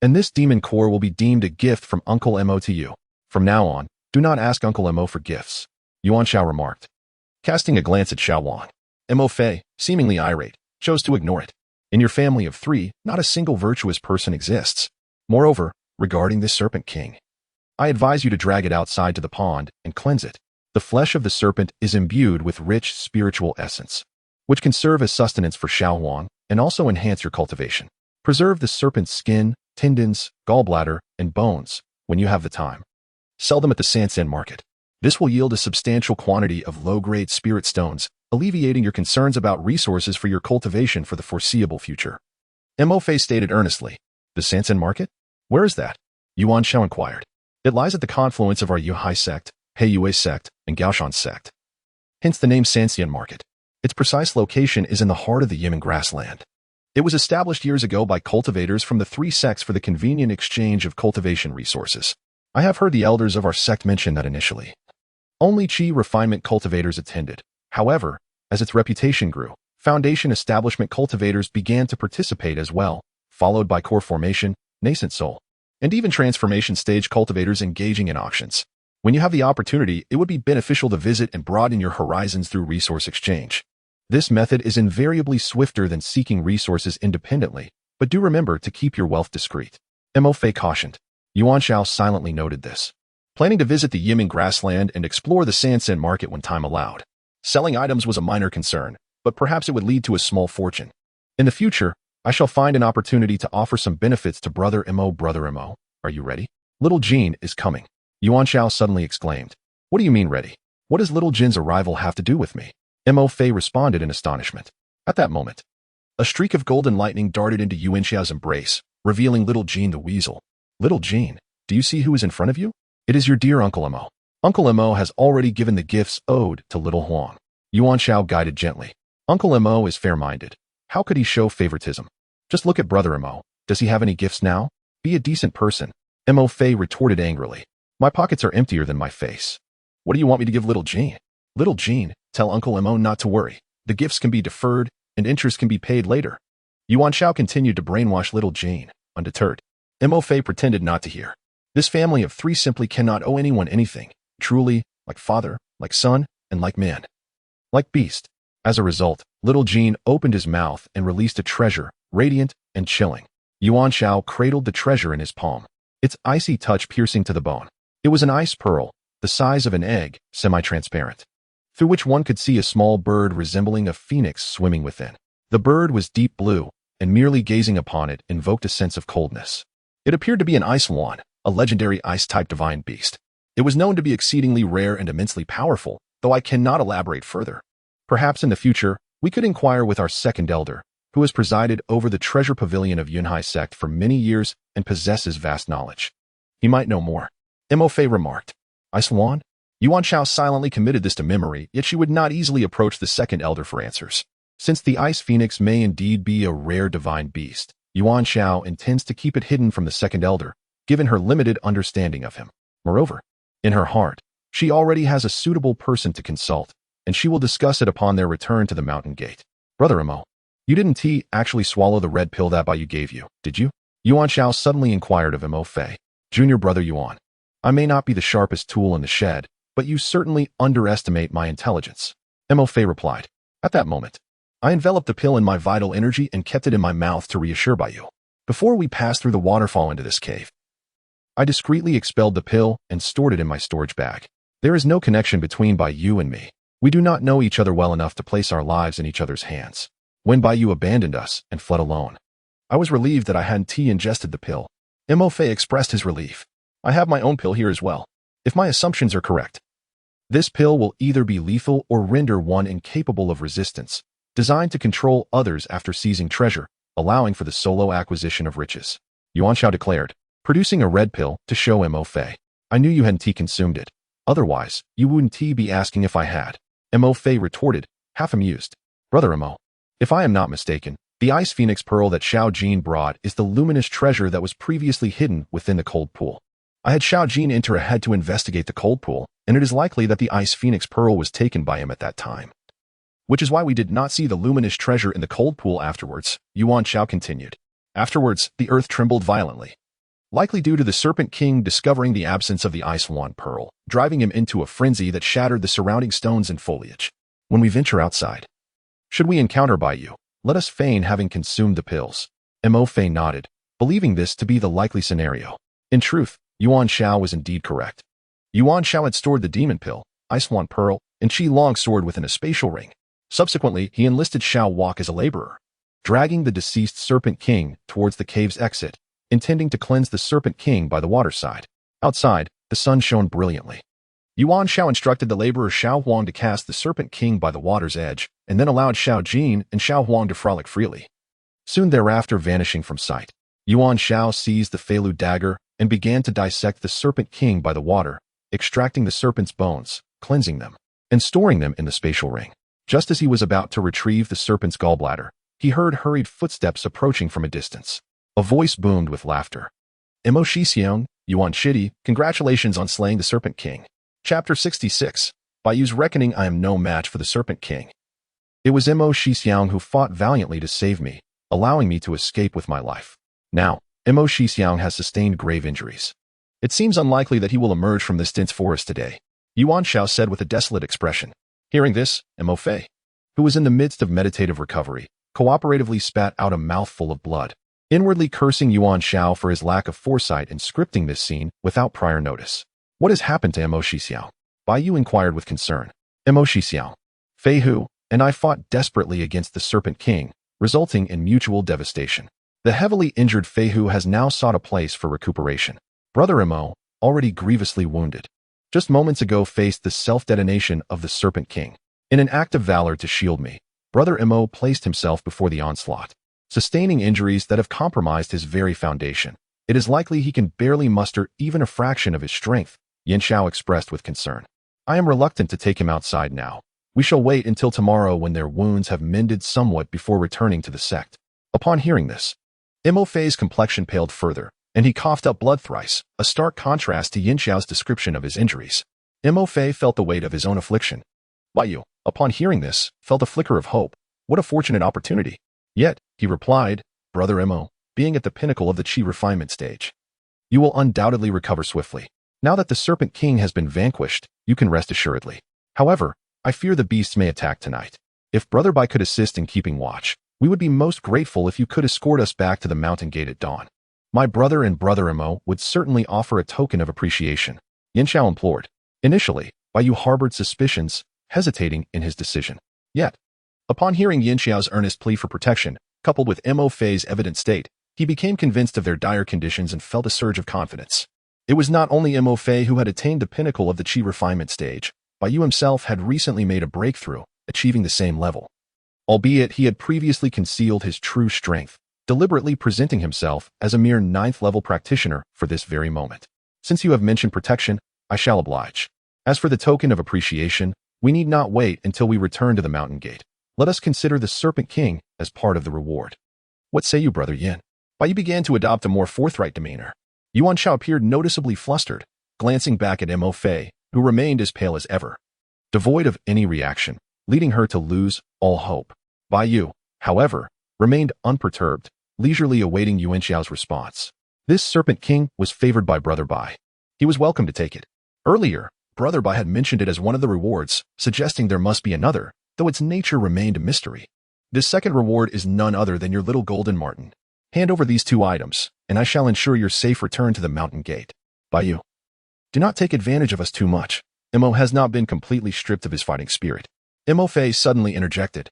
And this demon core will be deemed a gift from Uncle Mo to you. From now on, do not ask Uncle Mo for gifts, Yuan Xiao remarked. Casting a glance at Xiao Huang, Mo Fei, seemingly irate, chose to ignore it. In your family of three, not a single virtuous person exists. Moreover, regarding this Serpent King, I advise you to drag it outside to the pond and cleanse it. The flesh of the serpent is imbued with rich spiritual essence, which can serve as sustenance for Xiao Huang and also enhance your cultivation. Preserve the serpent's skin, tendons, gallbladder, and bones when you have the time. Sell them at the Sansan market. This will yield a substantial quantity of low-grade spirit stones, alleviating your concerns about resources for your cultivation for the foreseeable future. Mo Fei stated earnestly. The Sansan market? Where is that? Yuan Xiao inquired. It lies at the confluence of our Yuhai sect, Heiyue sect, and Gaoshan sect. Hence the name Sanxian Market. Its precise location is in the heart of the Yimin grassland. It was established years ago by cultivators from the three sects for the convenient exchange of cultivation resources. I have heard the elders of our sect mention that initially only Qi refinement cultivators attended. However, as its reputation grew, Foundation establishment cultivators began to participate as well, followed by core formation, nascent soul, and even transformation stage cultivators engaging in auctions. When you have the opportunity, it would be beneficial to visit and broaden your horizons through resource exchange. This method is invariably swifter than seeking resources independently, But do remember to keep your wealth discreet. Mo Fei cautioned. Yuan Xiao silently noted this, planning to visit the Yiming grassland and explore the Sansen market when time allowed. Selling items was a minor concern, but perhaps it would lead to a small fortune. In the future, I shall find an opportunity to offer some benefits to Brother Mo. Brother Mo, are you ready? Little Jean is coming. Yuan Xiao suddenly exclaimed. What do you mean ready? What does little Jin's arrival have to do with me? Mo Fei responded in astonishment. At that moment, a streak of golden lightning darted into Yuan Xiao's embrace, revealing little Jean the weasel. Little Jean, do you see who is in front of you? It is your dear Uncle Mo. Uncle Mo has already given the gifts owed to little Huang. Yuan Xiao guided gently. Uncle Mo is fair-minded. How could he show favoritism? Just look at Brother Mo. Does he have any gifts now? Be a decent person. Mo Fei retorted angrily. My pockets are emptier than my face. What do you want me to give little Jean? Little Jean, tell Uncle Mo not to worry. The gifts can be deferred, and interest can be paid later. Yuan Xiao continued to brainwash little Jean, undeterred. Mo Fei pretended not to hear. This family of three simply cannot owe anyone anything, truly, like father, like son, and like man. Like beast. As a result, little Jean opened his mouth and released a treasure, radiant and chilling. Yuan Xiao cradled the treasure in his palm, its icy touch piercing to the bone. It was an ice pearl, the size of an egg, semi-transparent, through which one could see a small bird resembling a phoenix swimming within. The bird was deep blue, and merely gazing upon it invoked a sense of coldness. It appeared to be an ice wand, a legendary ice-type divine beast. It was known to be exceedingly rare and immensely powerful, though I cannot elaborate further. Perhaps in the future, we could inquire with our second elder, who has presided over the treasure pavilion of Yunhai sect for many years and possesses vast knowledge. He might know more. Mo Fei remarked. Ice wand? Yuan Xiao silently committed this to memory, yet she would not easily approach the second elder for answers. Since the ice phoenix may indeed be a rare divine beast, Yuan Xiao intends to keep it hidden from the second elder, given her limited understanding of him. Moreover, in her heart, she already has a suitable person to consult, and she will discuss it upon their return to the mountain gate. Brother Mo, you didn't actually swallow the red pill that Bai Yu gave you, did you? Yuan Xiao suddenly inquired of Mo Fei. Junior brother Yuan, I may not be the sharpest tool in the shed, but you certainly underestimate my intelligence. Mo Fei replied. At that moment, I enveloped the pill in my vital energy and kept it in my mouth to reassure Bai Yu. Before we passed through the waterfall into this cave, I discreetly expelled the pill and stored it in my storage bag. There is no connection between Bai Yu and me. We do not know each other well enough to place our lives in each other's hands. When Bai Yu abandoned us and fled alone, I was relieved that I hadn't ingested the pill. Mo Fei expressed his relief. I have my own pill here as well. If my assumptions are correct, this pill will either be lethal or render one incapable of resistance, designed to control others after seizing treasure, allowing for the solo acquisition of riches. Yuan Xiao declared, producing a red pill to show Mo Fei. I knew you hadn't consumed it. Otherwise, you wouldn't be asking if I had. Mo Fei retorted, half amused. Brother Mo, if I am not mistaken, the ice phoenix pearl that Xiao Jin brought is the luminous treasure that was previously hidden within the cold pool. I had Xiao Jin enter ahead to investigate the cold pool, and it is likely that the ice phoenix pearl was taken by him at that time. Which is why we did not see the luminous treasure in the cold pool afterwards, Yuan Xiao continued. Afterwards, the earth trembled violently, likely due to the Serpent King discovering the absence of the ice wand pearl, driving him into a frenzy that shattered the surrounding stones and foliage. When we venture outside, should we encounter Bai Yu, let us feign having consumed the pills. Mo Fei nodded, believing this to be the likely scenario. In truth, Yuan Xiao was indeed correct. Yuan Xiao had stored the demon pill, ice wand pearl, and Qi Long sword within a spatial ring. Subsequently, he enlisted Xiao Wok as a laborer, dragging the deceased Serpent King towards the cave's exit, intending to cleanse the Serpent King by the waterside. Outside, the sun shone brilliantly. Yuan Xiao instructed the laborer Xiao Huang to cast the Serpent King by the water's edge, and then allowed Xiao Jin and Xiao Huang to frolic freely. Soon thereafter vanishing from sight, Yuan Xiao seized the Feilu dagger and began to dissect the Serpent King by the water, extracting the serpent's bones, cleansing them, and storing them in the spatial ring. Just as he was about to retrieve the serpent's gallbladder, he heard hurried footsteps approaching from a distance. A voice boomed with laughter. Mo Shixiang, Yuan Shidi, congratulations on slaying the Serpent King. Chapter 66. By Yu's reckoning, I am no match for the Serpent King. It was Mo Shixiang who fought valiantly to save me, allowing me to escape with my life. Now, Mo Shixiang has sustained grave injuries. It seems unlikely that he will emerge from this dense forest today, Yuan Xiao said with a desolate expression. Hearing this, Mo Fei, who was in the midst of meditative recovery, cooperatively spat out a mouthful of blood. inwardly cursing Yuan Xiao for his lack of foresight in scripting this scene without prior notice. What has happened to Mo Xiao? Bai Yu inquired with concern. Mo Xiao, Fei Hu, and I fought desperately against the Serpent King, resulting in mutual devastation. The heavily injured Fei Hu has now sought a place for recuperation. Brother Mo, already grievously wounded, just moments ago faced the self-detonation of the Serpent King. In an act of valor to shield me, Brother Mo placed himself before the onslaught, sustaining injuries that have compromised his very foundation. It is likely he can barely muster even a fraction of his strength, Yuan Xiao expressed with concern. I am reluctant to take him outside now. We shall wait until tomorrow when their wounds have mended somewhat before returning to the sect. Upon hearing this, Mo Fei's complexion paled further, and he coughed up blood thrice, a stark contrast to Yuan Xiao's description of his injuries. Mo Fei felt the weight of his own affliction. Bai Yu, upon hearing this, felt a flicker of hope. What a fortunate opportunity. Yet, he replied, Brother Mo, being at the pinnacle of the Qi refinement stage, you will undoubtedly recover swiftly. Now that the Serpent King has been vanquished, you can rest assuredly. However, I fear the beasts may attack tonight. If Brother Bai could assist in keeping watch, we would be most grateful if you could escort us back to the mountain gate at dawn. My brother and Brother Mo would certainly offer a token of appreciation, Yuan Xiao implored. Initially, Bai Yu harbored suspicions, hesitating in his decision. Yet, upon hearing Yuan Xiao's earnest plea for protection, coupled with Mo Fei's evident state, he became convinced of their dire conditions and felt a surge of confidence. It was not only Mo Fei who had attained the pinnacle of the Qi refinement stage. Bai Yu himself had recently made a breakthrough, achieving the same level. Albeit he had previously concealed his true strength, deliberately presenting himself as a mere 9th-level practitioner for this very moment. Since you have mentioned protection, I shall oblige. As for the token of appreciation, we need not wait until we return to the mountain gate. Let us consider the Serpent King as part of the reward. What say you, Brother Yin? Bai Yu began to adopt a more forthright demeanor. Yuan Xiao appeared noticeably flustered, glancing back at Mo Fei, who remained as pale as ever, devoid of any reaction, leading her to lose all hope. Bai Yu, however, remained unperturbed, leisurely awaiting Yuan Xiao's response. This Serpent King was favored by Brother Bai. He was welcome to take it. Earlier, Brother Bai had mentioned it as one of the rewards, suggesting there must be another, though its nature remained a mystery. This second reward is none other than your little golden marten. Hand over these 2 items, and I shall ensure your safe return to the mountain gate. Bai Yu, do not take advantage of us too much. Mo has not been completely stripped of his fighting spirit. Mo Fei suddenly interjected,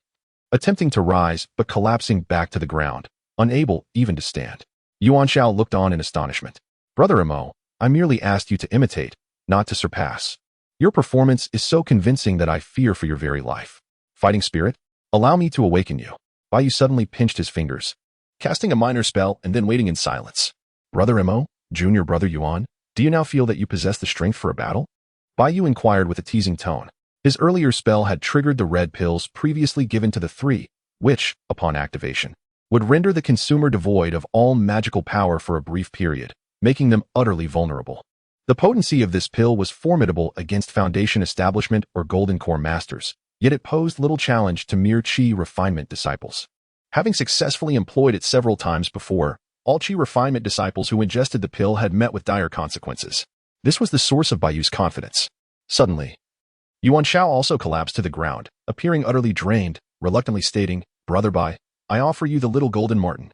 attempting to rise but collapsing back to the ground, unable even to stand. Yuan Xiao looked on in astonishment. Brother Mo, I merely asked you to imitate, not to surpass. Your performance is so convincing that I fear for your very life. Fighting spirit, allow me to awaken you. Bai Yu suddenly pinched his fingers, casting a minor spell and then waiting in silence. Brother Mo, Junior Brother Yuan, do you now feel that you possess the strength for a battle? Bai Yu inquired with a teasing tone. His earlier spell had triggered the red pills previously given to the 3, which, upon activation, would render the consumer devoid of all magical power for a brief period, making them utterly vulnerable. The potency of this pill was formidable against Foundation Establishment or Golden Core Masters, yet it posed little challenge to mere Qi refinement disciples. Having successfully employed it several times before, all Qi refinement disciples who ingested the pill had met with dire consequences. This was the source of Bai Yu's confidence. Suddenly, Yuan Xiao also collapsed to the ground, appearing utterly drained, reluctantly stating, Brother Bai, I offer you the little golden marten.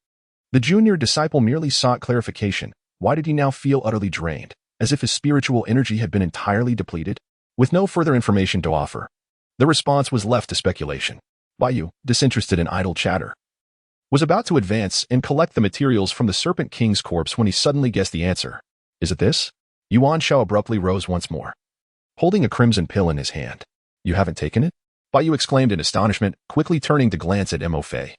The junior disciple merely sought clarification. Why did he now feel utterly drained, as if his spiritual energy had been entirely depleted? With no further information to offer, the response was left to speculation. Bai Yu, disinterested in idle chatter, was about to advance and collect the materials from the Serpent King's corpse when he suddenly guessed the answer. Is it this? Yuan Xiao abruptly rose once more, holding a crimson pill in his hand. You haven't taken it? Bai Yu exclaimed in astonishment, quickly turning to glance at Mo Fei,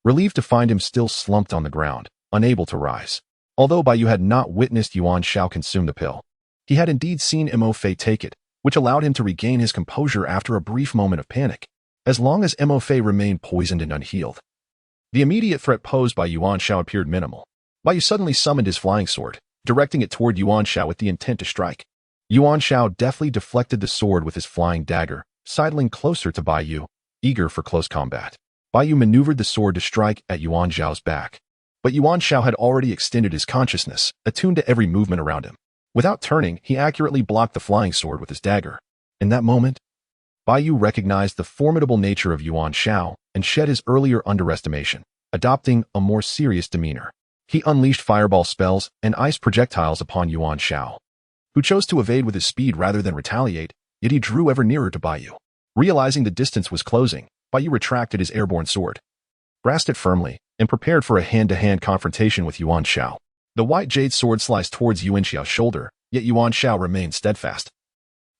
relieved to find him still slumped on the ground, unable to rise. Although Bai Yu had not witnessed Yuan Xiao consume the pill, he had indeed seen Mo Fei take it, which allowed him to regain his composure after a brief moment of panic. As long as Mo Fei remained poisoned and unhealed, the immediate threat posed by Yuan Xiao appeared minimal. Bai Yu suddenly summoned his flying sword, directing it toward Yuan Xiao with the intent to strike. Yuan Xiao deftly deflected the sword with his flying dagger, sidling closer to Bai Yu, eager for close combat. Bai Yu maneuvered the sword to strike at Yuan Xiao's back. But Yuan Xiao had already extended his consciousness, attuned to every movement around him. Without turning, he accurately blocked the flying sword with his dagger. In that moment, Bai Yu recognized the formidable nature of Yuan Xiao and shed his earlier underestimation, adopting a more serious demeanor. He unleashed fireball spells and ice projectiles upon Yuan Xiao, who chose to evade with his speed rather than retaliate, yet he drew ever nearer to Baiyu. Realizing the distance was closing, Baiyu retracted his airborne sword, grasped it firmly, and prepared for a hand-to-hand confrontation with Yuan Xiao. The white jade sword sliced towards Yuan Xiao's shoulder, yet Yuan Xiao remained steadfast,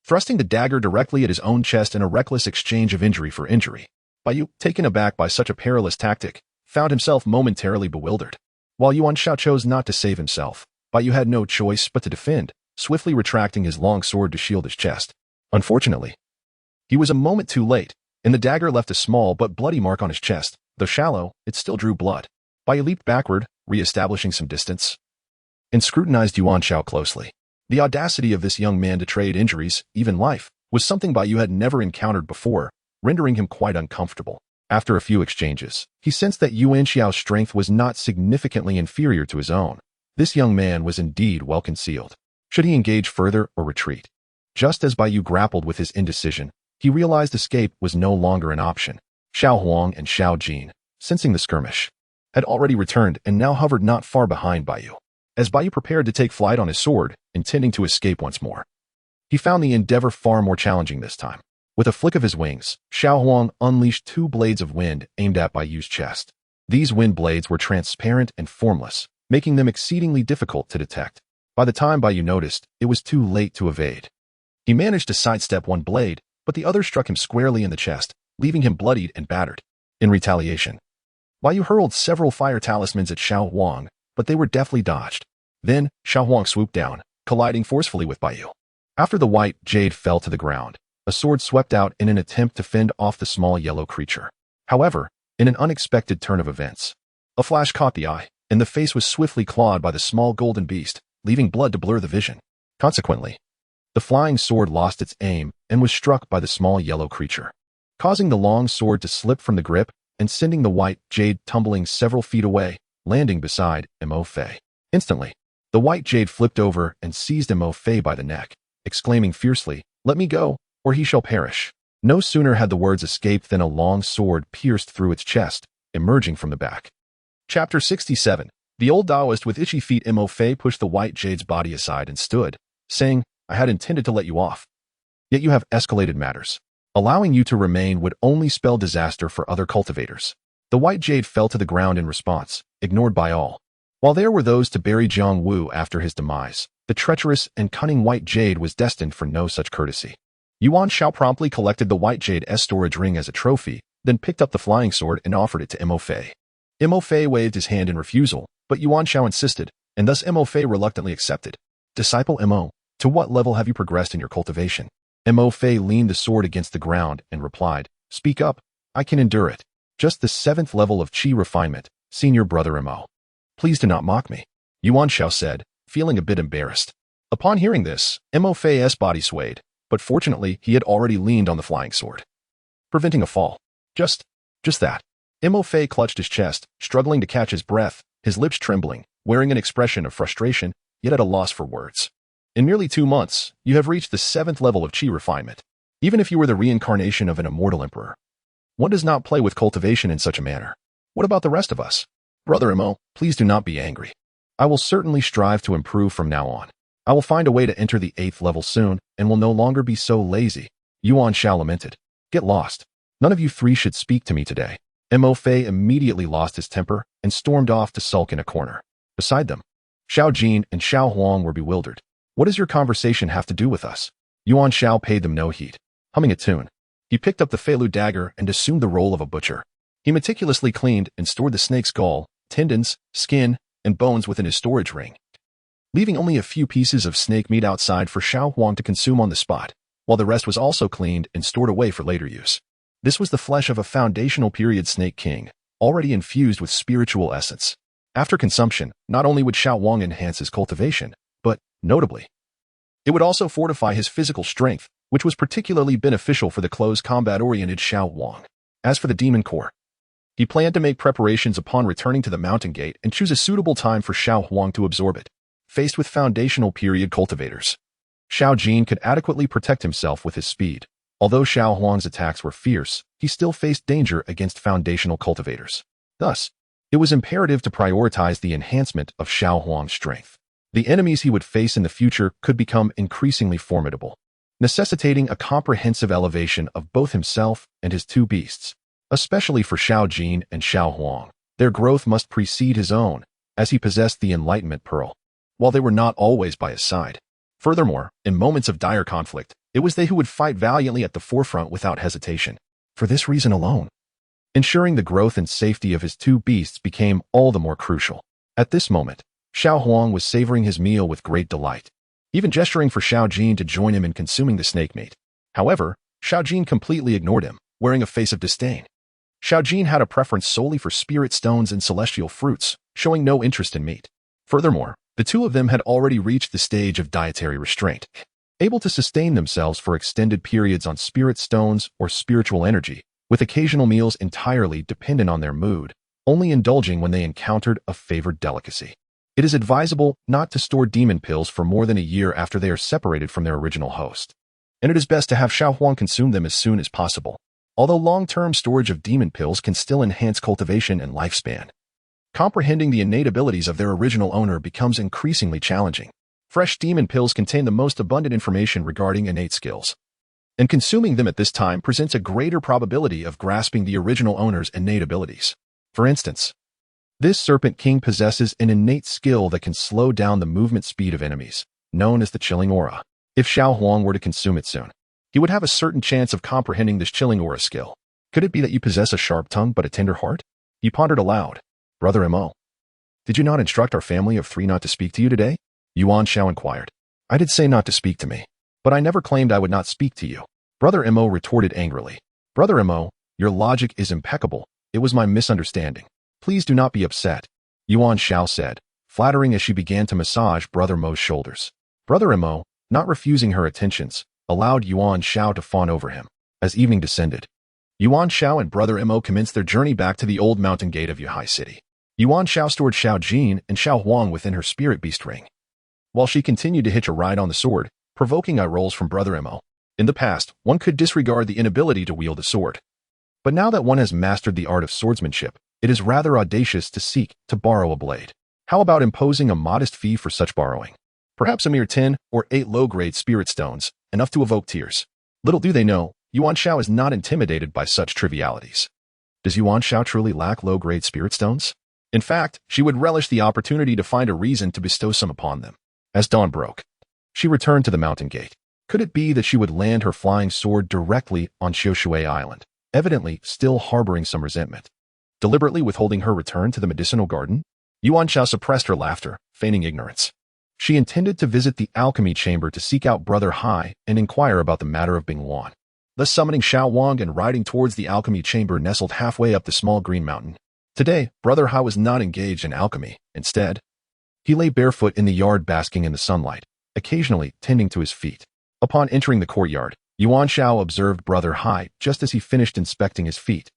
thrusting the dagger directly at his own chest in a reckless exchange of injury for injury. Baiyu, taken aback by such a perilous tactic, found himself momentarily bewildered. While Yuan Xiao chose not to save himself, Baiyu had no choice but to defend, swiftly retracting his long sword to shield his chest. Unfortunately, he was a moment too late, and the dagger left a small but bloody mark on his chest. Though shallow, it still drew blood. Baiyu leaped backward, re-establishing some distance, and scrutinized Yuan Xiao closely. The audacity of this young man to trade injuries, even life, was something Baiyu had never encountered before, rendering him quite uncomfortable. After a few exchanges, he sensed that Yuan Xiao's strength was not significantly inferior to his own. This young man was indeed well concealed. Should he engage further or retreat? Just as Baiyu grappled with his indecision, he realized escape was no longer an option. Xiao Huang and Xiao Jin, sensing the skirmish, had already returned and now hovered not far behind Baiyu. As Baiyu prepared to take flight on his sword, intending to escape once more, he found the endeavor far more challenging this time. With a flick of his wings, Xiao Huang unleashed 2 blades of wind aimed at Baiyu's chest. These wind blades were transparent and formless, making them exceedingly difficult to detect. By the time Baiyu noticed, it was too late to evade. He managed to sidestep one blade, but the other struck him squarely in the chest, leaving him bloodied and battered. In retaliation, Baiyu hurled several fire talismans at Xiao Huang, but they were deftly dodged. Then, Xiao Huang swooped down, colliding forcefully with Baiyu. After the white jade fell to the ground, a sword swept out in an attempt to fend off the small yellow creature. However, in an unexpected turn of events, a flash caught the eye, and the face was swiftly clawed by the small golden beast, leaving blood to blur the vision. Consequently, the flying sword lost its aim and was struck by the small yellow creature, causing the long sword to slip from the grip and sending the white jade tumbling several feet away, landing beside Mo Fei. Instantly, the white jade flipped over and seized Mo Fei by the neck, exclaiming fiercely, "Let me go, or he shall perish." No sooner had the words escaped than a long sword pierced through its chest, emerging from the back. Chapter 67. The old Taoist with itchy feet Mo Fei pushed the white jade's body aside and stood, saying, "I had intended to let you off. Yet you have escalated matters. Allowing you to remain would only spell disaster for other cultivators." The white jade fell to the ground in response, ignored by all. While there were those to bury Jiang Wu after his demise, the treacherous and cunning white jade was destined for no such courtesy. Yuan Xiao promptly collected the white jade's storage ring as a trophy, then picked up the flying sword and offered it to Mo Fei. Mo Fei waved his hand in refusal, but Yuan Xiao insisted, and thus Mo Fei reluctantly accepted. "Disciple Mo, to what level have you progressed in your cultivation?" Mo Fei leaned the sword against the ground and replied, "Speak up, I can endure it. Just the 7th level of Qi refinement, senior brother Mo. Please do not mock me," Yuan Xiao said, feeling a bit embarrassed. Upon hearing this, Mo Fei's body swayed, but fortunately he had already leaned on the flying sword, preventing a fall. Just that. Mo Fei clutched his chest, struggling to catch his breath, his lips trembling, wearing an expression of frustration, yet at a loss for words. "In merely 2 months, you have reached the 7th level of Qi refinement. Even if you were the reincarnation of an immortal emperor, one does not play with cultivation in such a manner. What about the rest of us? Brother Mo, please do not be angry. I will certainly strive to improve from now on. I will find a way to enter the 8th level soon and will no longer be so lazy," Yuan Xiao lamented. "Get lost. None of you 3 should speak to me today." Mo Fei immediately lost his temper and stormed off to sulk in a corner. Beside them, Xiao Jin and Xiao Huang were bewildered. "What does your conversation have to do with us?" Yuan Xiao paid them no heed. Humming a tune, he picked up the Feilu dagger and assumed the role of a butcher. He meticulously cleaned and stored the snake's gall, tendons, skin, and bones within his storage ring, leaving only a few pieces of snake meat outside for Xiao Huang to consume on the spot, while the rest was also cleaned and stored away for later use. This was the flesh of a foundational period snake king, already infused with spiritual essence. After consumption, not only would Xiao Huang enhance his cultivation, but, notably, it would also fortify his physical strength, which was particularly beneficial for the close combat-oriented Xiao Huang. As for the demon core, he planned to make preparations upon returning to the mountain gate and choose a suitable time for Xiao Huang to absorb it. Faced with foundational period cultivators, Xiao Jin could adequately protect himself with his speed. Although Xiao Huang's attacks were fierce, he still faced danger against foundational cultivators. Thus, It was imperative to prioritize the enhancement of Xiao Huang's strength. The enemies he would face in the future could become increasingly formidable, necessitating a comprehensive elevation of both himself and his two beasts. Especially for Xiao Jin and Xiao Huang, their growth must precede his own, as he possessed the Enlightenment Pearl, while they were not always by his side. Furthermore, in moments of dire conflict, it was they who would fight valiantly at the forefront without hesitation. For this reason alone, ensuring the growth and safety of his two beasts became all the more crucial. At this moment, Xiao Huang was savoring his meal with great delight, even gesturing for Xiao Jin to join him in consuming the snake meat. However, Xiao Jin completely ignored him, wearing a face of disdain. Xiao Jin had a preference solely for spirit stones and celestial fruits, showing no interest in meat. Furthermore, the two of them had already reached the stage of dietary restraint, able to sustain themselves for extended periods on spirit stones or spiritual energy, with occasional meals entirely dependent on their mood, only indulging when they encountered a favored delicacy. It is advisable not to store demon pills for more than a year after they are separated from their original host, and it is best to have Xiao Huang consume them as soon as possible, although long-term storage of demon pills can still enhance cultivation and lifespan. Comprehending the innate abilities of their original owner becomes increasingly challenging. Fresh demon pills contain the most abundant information regarding innate skills, and consuming them at this time presents a greater probability of grasping the original owner's innate abilities. For instance, this Serpent King possesses an innate skill that can slow down the movement speed of enemies, known as the Chilling Aura. If Xiao Huang were to consume it soon, he would have a certain chance of comprehending this Chilling Aura skill. Could it be that you possess a sharp tongue but a tender heart? He pondered aloud. Brother Mo, did you not instruct our family of three not to speak to you today? Yuan Xiao inquired. I did say not to speak to me, but I never claimed I would not speak to you. Brother Mo retorted angrily. Brother Mo, your logic is impeccable. It was my misunderstanding. Please do not be upset, Yuan Xiao said, flattering as she began to massage Brother Mo's shoulders. Brother Mo, not refusing her attentions, allowed Yuan Xiao to fawn over him. As evening descended, Yuan Xiao and Brother Mo commenced their journey back to the old mountain gate of Yuhai City. Yuan Xiao stored Xiao Jin and Xiao Huang within her spirit beast ring, while she continued to hitch a ride on the sword, provoking eye rolls from Brother Mo. In the past, one could disregard the inability to wield a sword, but now that one has mastered the art of swordsmanship, it is rather audacious to seek to borrow a blade. How about imposing a modest fee for such borrowing? Perhaps a mere 10 or 8 low-grade spirit stones, enough to evoke tears. Little do they know, Yuan Xiao is not intimidated by such trivialities. Does Yuan Xiao truly lack low-grade spirit stones? In fact, she would relish the opportunity to find a reason to bestow some upon them. As dawn broke, she returned to the mountain gate. Could it be that she would land her flying sword directly on Xiushui Island, evidently still harboring some resentment? Deliberately withholding her return to the medicinal garden, Yuan Xiao suppressed her laughter, feigning ignorance. She intended to visit the alchemy chamber to seek out Brother Hai and inquire about the matter of Bingwan. Thus summoning Xiao Wang and riding towards the alchemy chamber nestled halfway up the small green mountain. Today, Brother Hai was not engaged in alchemy. Instead, he lay barefoot in the yard basking in the sunlight, occasionally tending to his feet. Upon entering the courtyard, Yuan Xiao observed Brother Hai just as he finished inspecting his feet,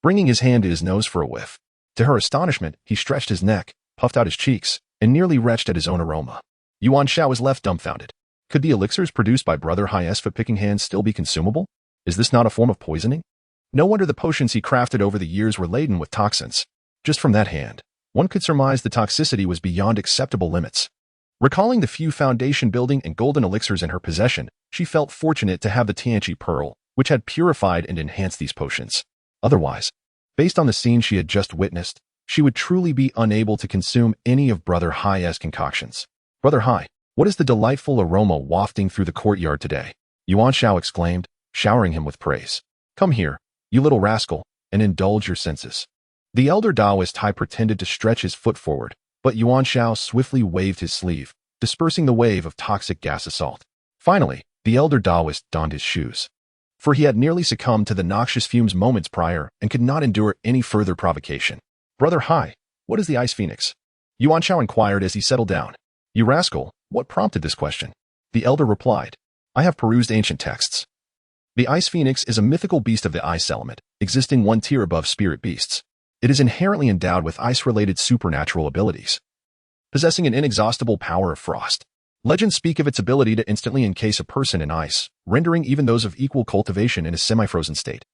bringing his hand to his nose for a whiff. To her astonishment, he stretched his neck, puffed out his cheeks, and nearly retched at his own aroma. Yuan Xiao was left dumbfounded. Could the elixirs produced by Brother Hai's foot-picking hands still be consumable? Is this not a form of poisoning? No wonder the potions he crafted over the years were laden with toxins. Just from that hand, one could surmise the toxicity was beyond acceptable limits. Recalling the few foundation-building and golden elixirs in her possession, she felt fortunate to have the Tianqi Pearl, which had purified and enhanced these potions. Otherwise, based on the scene she had just witnessed, she would truly be unable to consume any of Brother Hai's concoctions. Brother Hai, what is the delightful aroma wafting through the courtyard today? Yuan Xiao exclaimed, showering him with praise. Come here, you little rascal, and indulge your senses. The elder Taoist Hai pretended to stretch his foot forward, but Yuan Xiao swiftly waved his sleeve, dispersing the wave of toxic gas assault. Finally, the elder Taoist donned his shoes, for he had nearly succumbed to the noxious fumes moments prior and could not endure any further provocation. Brother Hai, what is the Ice Phoenix? Yuan Xiao inquired as he settled down. You rascal, what prompted this question? The elder replied, I have perused ancient texts. The Ice Phoenix is a mythical beast of the ice element, existing one tier above spirit beasts. It is inherently endowed with ice-related supernatural abilities, possessing an inexhaustible power of frost. Legends speak of its ability to instantly encase a person in ice, rendering even those of equal cultivation in a semi-frozen state,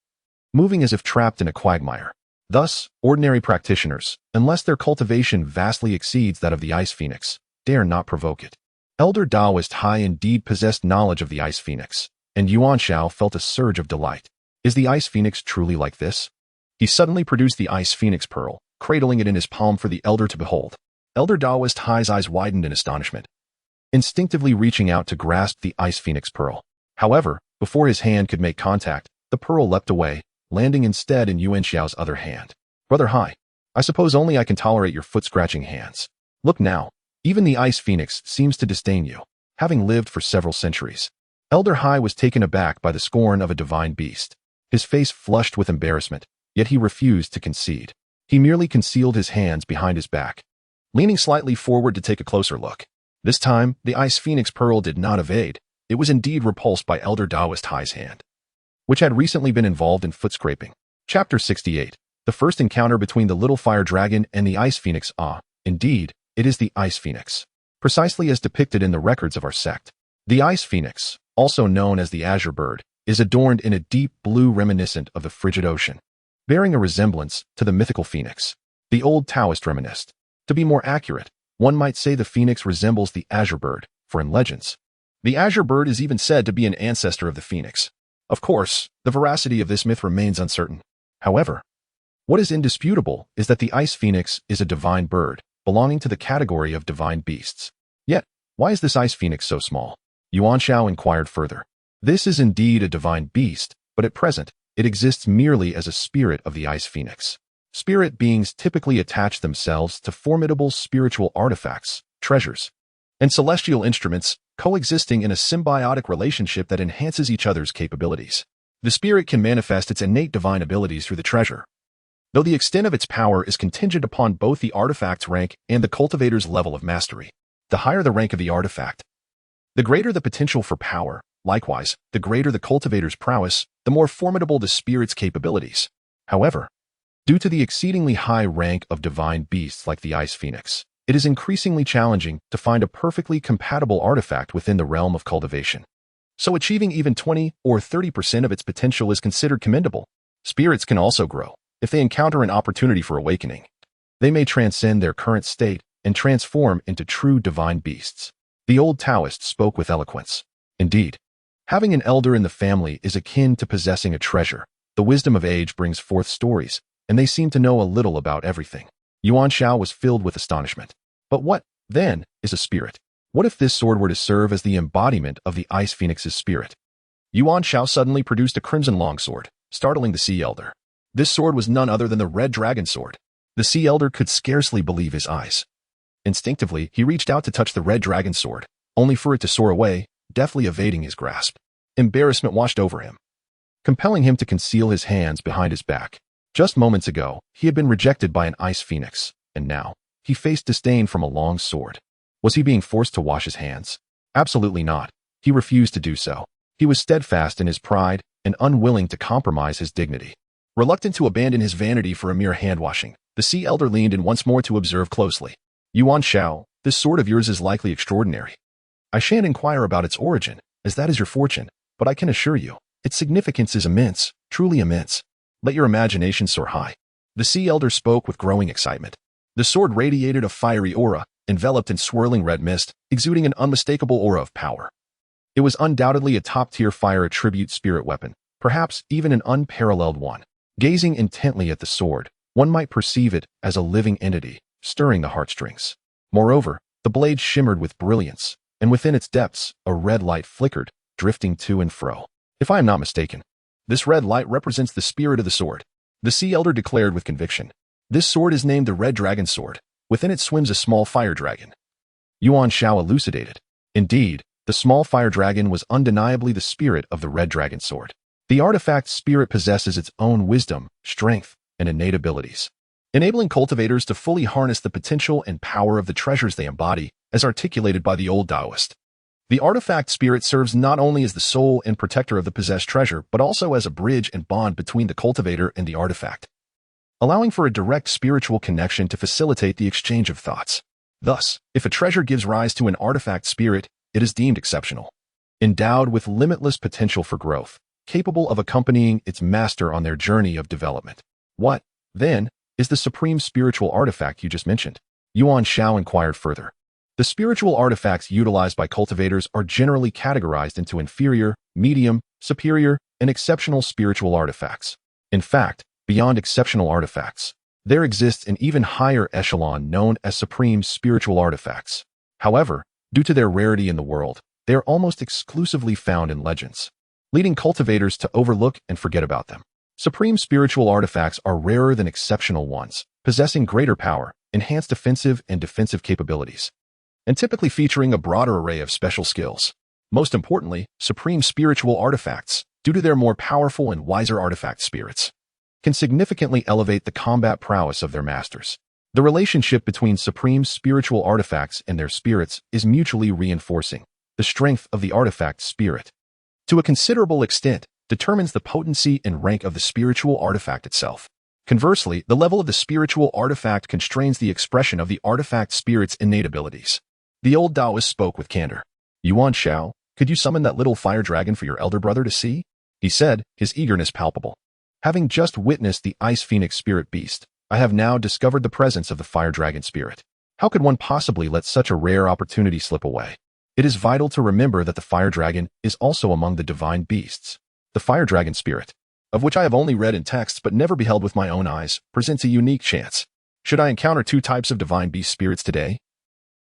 moving as if trapped in a quagmire. Thus, ordinary practitioners, unless their cultivation vastly exceeds that of the ice phoenix, dare not provoke it. Elder Taoist Hai indeed possessed knowledge of the ice phoenix, and Yuan Xiao felt a surge of delight. Is the ice phoenix truly like this? He suddenly produced the ice phoenix pearl, cradling it in his palm for the elder to behold. Elder Taoist Hai's eyes widened in astonishment, instinctively reaching out to grasp the ice phoenix pearl. However, before his hand could make contact, the pearl leapt away, landing instead in Yuan Xiao's other hand. Brother Hai, I suppose only I can tolerate your foot-scratching hands. Look now, even the ice phoenix seems to disdain you, having lived for several centuries. Elder Hai was taken aback by the scorn of a divine beast. His face flushed with embarrassment, yet he refused to concede. He merely concealed his hands behind his back, leaning slightly forward to take a closer look. This time, the ice phoenix pearl did not evade. It was indeed repulsed by Elder Taoist Hai's hand, which had recently been involved in foot-scraping. Chapter 68. The first encounter between the little fire dragon and the ice phoenix. Indeed, it is the ice phoenix, precisely as depicted in the records of our sect. The ice phoenix, also known as the azure bird, is adorned in a deep blue reminiscent of the frigid ocean, bearing a resemblance to the mythical phoenix. The old Taoist reminisced. To be more accurate, one might say the phoenix resembles the azure bird, for in legends, the azure bird is even said to be an ancestor of the phoenix. Of course, the veracity of this myth remains uncertain. However, what is indisputable is that the ice phoenix is a divine bird, belonging to the category of divine beasts. Yet, why is this ice phoenix so small? Yuan Xiao inquired further. This is indeed a divine beast, but at present, it exists merely as a spirit of the ice phoenix. Spirit beings typically attach themselves to formidable spiritual artifacts, treasures, and celestial instruments, coexisting in a symbiotic relationship that enhances each other's capabilities. The spirit can manifest its innate divine abilities through the treasure, though the extent of its power is contingent upon both the artifact's rank and the cultivator's level of mastery. The higher the rank of the artifact, the greater the potential for power. Likewise, the greater the cultivator's prowess, the more formidable the spirit's capabilities. However, due to the exceedingly high rank of divine beasts like the ice phoenix, it is increasingly challenging to find a perfectly compatible artifact within the realm of cultivation. So achieving even 20 or 30% of its potential is considered commendable. Spirits can also grow. If they encounter an opportunity for awakening, they may transcend their current state and transform into true divine beasts. The old Taoist spoke with eloquence. Indeed, having an elder in the family is akin to possessing a treasure. The wisdom of age brings forth stories, and they seem to know a little about everything. Yuan Xiao was filled with astonishment. But what, then, is a spirit? What if this sword were to serve as the embodiment of the ice phoenix's spirit? Yuan Xiao suddenly produced a crimson longsword, startling the sea elder. This sword was none other than the red dragon sword. The sea elder could scarcely believe his eyes. Instinctively, he reached out to touch the red dragon sword, only for it to soar away, deftly evading his grasp. Embarrassment washed over him, compelling him to conceal his hands behind his back. Just moments ago, he had been rejected by an ice phoenix, and now, he faced disdain from a long sword. Was he being forced to wash his hands? Absolutely not. He refused to do so. He was steadfast in his pride and unwilling to compromise his dignity. Reluctant to abandon his vanity for a mere hand-washing, the sea elder leaned in once more to observe closely. Yuan Xiao, this sword of yours is likely extraordinary. I shan't inquire about its origin, as that is your fortune, but I can assure you, its significance is immense, truly immense. Let your imagination soar high. The sea elder spoke with growing excitement. The sword radiated a fiery aura, enveloped in swirling red mist, exuding an unmistakable aura of power. It was undoubtedly a top-tier fire attribute spirit weapon, perhaps even an unparalleled one. Gazing intently at the sword, one might perceive it as a living entity, stirring the heartstrings. Moreover, the blade shimmered with brilliance, and within its depths, a red light flickered, drifting to and fro. If I am not mistaken, this red light represents the spirit of the sword, the sea elder declared with conviction. This sword is named the Red Dragon Sword. Within it swims a small fire dragon. Yuan Xiao elucidated. Indeed, the small fire dragon was undeniably the spirit of the Red Dragon Sword. The artifact's spirit possesses its own wisdom, strength, and innate abilities, enabling cultivators to fully harness the potential and power of the treasures they embody, as articulated by the old Taoist. The artifact spirit serves not only as the soul and protector of the possessed treasure, but also as a bridge and bond between the cultivator and the artifact, allowing for a direct spiritual connection to facilitate the exchange of thoughts. Thus, if a treasure gives rise to an artifact spirit, it is deemed exceptional, endowed with limitless potential for growth, capable of accompanying its master on their journey of development. What, Then, is the supreme spiritual artifact you just mentioned? Yuan Xiao inquired further. The spiritual artifacts utilized by cultivators are generally categorized into inferior, medium, superior, and exceptional spiritual artifacts. In fact, beyond exceptional artifacts, there exists an even higher echelon known as supreme spiritual artifacts. However, due to their rarity in the world, they are almost exclusively found in legends, leading cultivators to overlook and forget about them. Supreme spiritual artifacts are rarer than exceptional ones, possessing greater power, enhanced offensive and defensive capabilities, and typically featuring a broader array of special skills. Most importantly, supreme spiritual artifacts, due to their more powerful and wiser artifact spirits, can significantly elevate the combat prowess of their masters. The relationship between supreme spiritual artifacts and their spirits is mutually reinforcing. The strength of the artifact spirit, to a considerable extent, determines the potency and rank of the spiritual artifact itself. Conversely, the level of the spiritual artifact constrains the expression of the artifact spirit's innate abilities. The old Taoist spoke with candor. Yuan Xiao, could you summon that little fire dragon for your elder brother to see? He said, his eagerness palpable. Having just witnessed the ice phoenix spirit beast, I have now discovered the presence of the fire dragon spirit. How could one possibly let such a rare opportunity slip away? It is vital to remember that the fire dragon is also among the divine beasts. The fire dragon spirit, of which I have only read in texts but never beheld with my own eyes, presents a unique chance. Should I encounter two types of divine beast spirits today,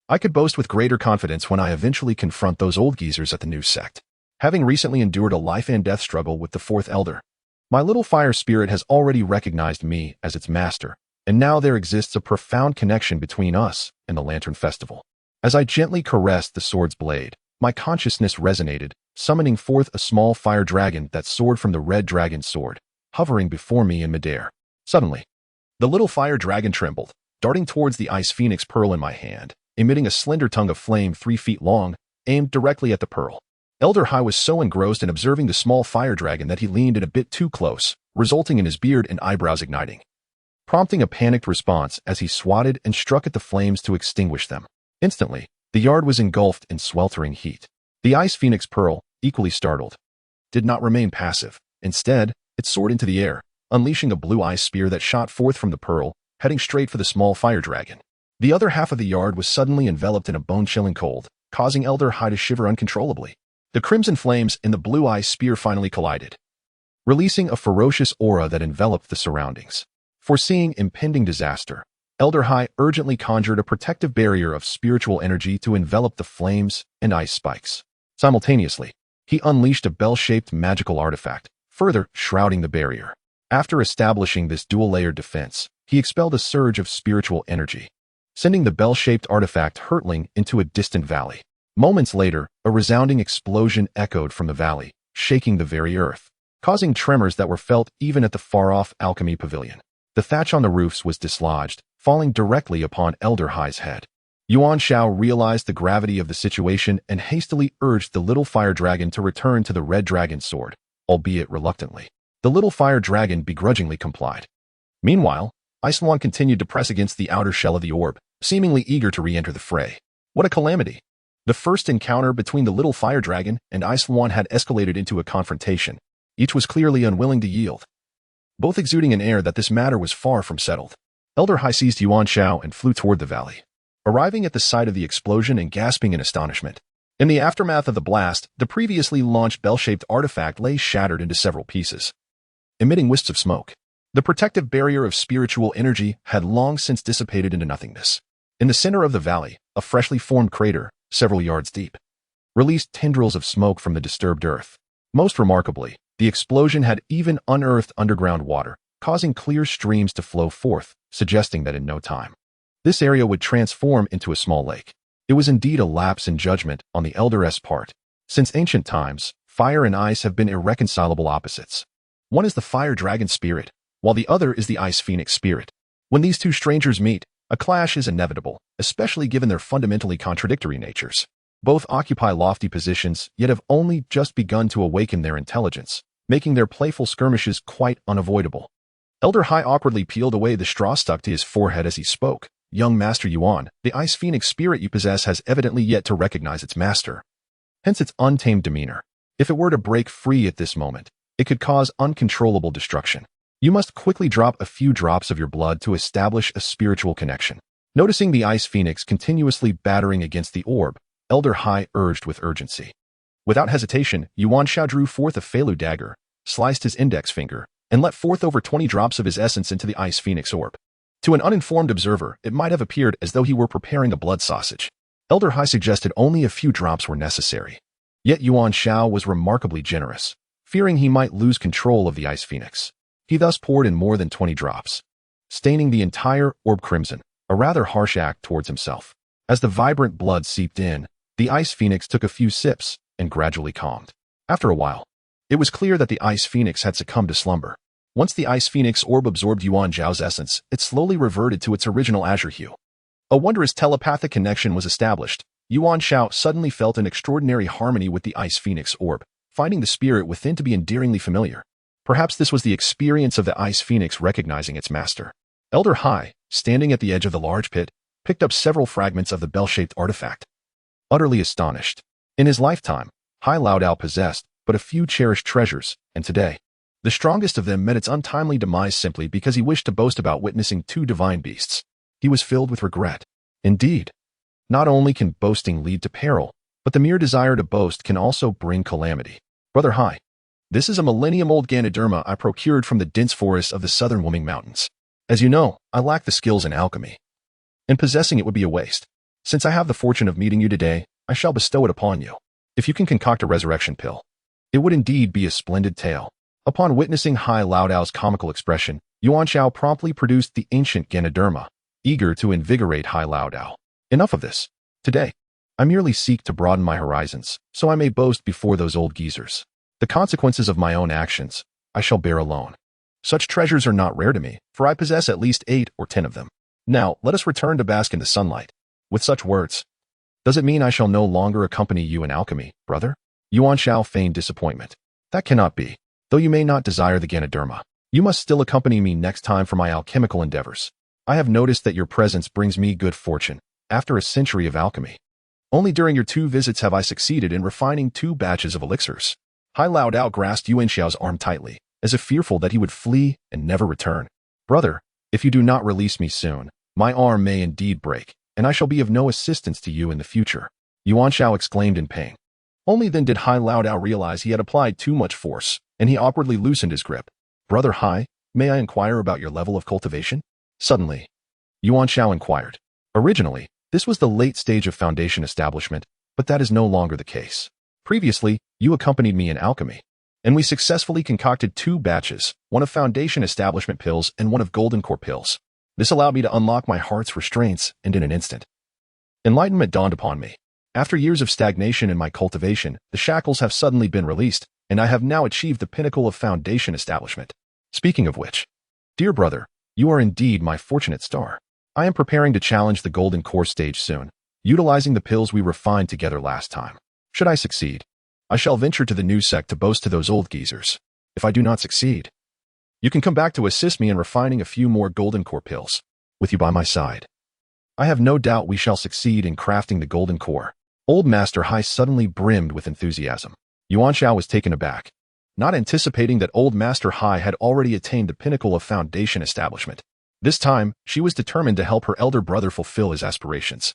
I could boast with greater confidence when I eventually confront those old geezers at the new sect. Having recently endured a life and death struggle with the fourth elder, my little fire spirit has already recognized me as its master, and now there exists a profound connection between us and the Lantern Festival. As I gently caressed the sword's blade, my consciousness resonated, summoning forth a small fire dragon that soared from the red dragon's sword, hovering before me in midair. Suddenly, the little fire dragon trembled, darting towards the ice phoenix pearl in my hand, emitting a slender tongue of flame 3 feet long, aimed directly at the pearl. Elder Hai was so engrossed in observing the small fire dragon that he leaned in a bit too close, resulting in his beard and eyebrows igniting, prompting a panicked response as he swatted and struck at the flames to extinguish them. Instantly, the yard was engulfed in sweltering heat. The ice phoenix pearl, equally startled, did not remain passive. Instead, it soared into the air, unleashing a blue ice spear that shot forth from the pearl, heading straight for the small fire dragon. The other half of the yard was suddenly enveloped in a bone-chilling cold, causing Elder Hai to shiver uncontrollably. The crimson flames and the blue ice spear finally collided, releasing a ferocious aura that enveloped the surroundings. Foreseeing impending disaster, Elder Hai urgently conjured a protective barrier of spiritual energy to envelop the flames and ice spikes. Simultaneously, he unleashed a bell-shaped magical artifact, further shrouding the barrier. After establishing this dual-layered defense, he expelled a surge of spiritual energy, sending the bell-shaped artifact hurtling into a distant valley. Moments later, a resounding explosion echoed from the valley, shaking the very earth, causing tremors that were felt even at the far-off alchemy pavilion. The thatch on the roofs was dislodged, falling directly upon Elder Hai's head. Yuan Xiao realized the gravity of the situation and hastily urged the little fire dragon to return to the red dragon's sword, albeit reluctantly. The little fire dragon begrudgingly complied. Meanwhile, Iceland continued to press against the outer shell of the orb, seemingly eager to re-enter the fray. What a calamity! The first encounter between the little fire dragon and Iceland had escalated into a confrontation. Each was clearly unwilling to yield, both exuding an air that this matter was far from settled. Elder Hai seized Yuan Xiao and flew toward the valley, arriving at the site of the explosion and gasping in astonishment. In the aftermath of the blast, the previously launched bell-shaped artifact lay shattered into several pieces, emitting wisps of smoke. The protective barrier of spiritual energy had long since dissipated into nothingness. In the center of the valley, a freshly formed crater, several yards deep, released tendrils of smoke from the disturbed earth. Most remarkably, the explosion had even unearthed underground water, causing clear streams to flow forth, suggesting that in no time, this area would transform into a small lake. It was indeed a lapse in judgment on the Elder's part. Since ancient times, fire and ice have been irreconcilable opposites. One is the fire dragon spirit, while the other is the ice phoenix spirit. When these two strangers meet, a clash is inevitable, especially given their fundamentally contradictory natures. Both occupy lofty positions, yet have only just begun to awaken their intelligence, making their playful skirmishes quite unavoidable. Elder Hai awkwardly peeled away the straw stuck to his forehead as he spoke. Young Master Yuan, the ice phoenix spirit you possess has evidently yet to recognize its master, hence its untamed demeanor. If it were to break free at this moment, it could cause uncontrollable destruction. You must quickly drop a few drops of your blood to establish a spiritual connection. Noticing the ice phoenix continuously battering against the orb, Elder Hai urged with urgency. Without hesitation, Yuan Xiao drew forth a Feilu dagger, sliced his index finger, and let forth over 20 drops of his essence into the ice phoenix orb. To an uninformed observer, it might have appeared as though he were preparing a blood sausage. Elder Hai suggested only a few drops were necessary. Yet Yuan Xiao was remarkably generous, fearing he might lose control of the ice phoenix. He thus poured in more than 20 drops, staining the entire orb crimson, a rather harsh act towards himself. As the vibrant blood seeped in, the ice phoenix took a few sips and gradually calmed. After a while, it was clear that the ice phoenix had succumbed to slumber. Once the ice phoenix orb absorbed Yuan Xiao's essence, it slowly reverted to its original azure hue. A wondrous telepathic connection was established. Yuan Xiao suddenly felt an extraordinary harmony with the ice phoenix orb, finding the spirit within to be endearingly familiar. Perhaps this was the experience of the ice phoenix recognizing its master. Elder Hai, standing at the edge of the large pit, picked up several fragments of the bell-shaped artifact. Utterly astonished. In his lifetime, Hai Laodao possessed but a few cherished treasures, and today, the strongest of them met its untimely demise simply because he wished to boast about witnessing two divine beasts. He was filled with regret. Indeed, not only can boasting lead to peril, but the mere desire to boast can also bring calamity. Brother Hai, this is a millennium-old Ganoderma I procured from the dense forests of the southern Wuming Mountains. As you know, I lack the skills in alchemy, and possessing it would be a waste. Since I have the fortune of meeting you today, I shall bestow it upon you. If you can concoct a resurrection pill, it would indeed be a splendid tale. Upon witnessing Hai Laodao's comical expression, Yuan Xiao promptly produced the ancient Ganoderma, eager to invigorate Hai Laodao. Enough of this. Today, I merely seek to broaden my horizons, so I may boast before those old geezers. The consequences of my own actions, I shall bear alone. Such treasures are not rare to me, for I possess at least 8 or 10 of them. Now, let us return to bask in the sunlight. With such words, does it mean I shall no longer accompany you in alchemy, brother? Yuan Xiao feigned disappointment. That cannot be. Though you may not desire the Ganoderma, you must still accompany me next time for my alchemical endeavors. I have noticed that your presence brings me good fortune, after a century of alchemy. Only during your 2 visits have I succeeded in refining 2 batches of elixirs. Hai Laodao grasped Yuan Xiao's arm tightly, as if fearful that he would flee and never return. Brother, if you do not release me soon, my arm may indeed break, and I shall be of no assistance to you in the future. Yuan Xiao exclaimed in pain. Only then did Hai Laodao realize he had applied too much force, and he awkwardly loosened his grip. Brother Hai, may I inquire about your level of cultivation? Suddenly, Yuan Xiao inquired. Originally, this was the late stage of foundation establishment, but that is no longer the case. Previously, you accompanied me in alchemy, and we successfully concocted 2 batches, one of foundation establishment pills and one of golden core pills. This allowed me to unlock my heart's restraints, and in an instant, enlightenment dawned upon me. After years of stagnation in my cultivation, the shackles have suddenly been released, and I have now achieved the pinnacle of foundation establishment. Speaking of which, dear brother, you are indeed my fortunate star. I am preparing to challenge the golden core stage soon, utilizing the pills we refined together last time. Should I succeed, I shall venture to the new sect to boast to those old geezers. If I do not succeed, you can come back to assist me in refining a few more golden core pills, with you by my side. I have no doubt we shall succeed in crafting the golden core. Old Master Hai suddenly brimmed with enthusiasm. Yuan Xiao was taken aback, not anticipating that Old Master Hai had already attained the pinnacle of foundation establishment. This time, she was determined to help her elder brother fulfill his aspirations.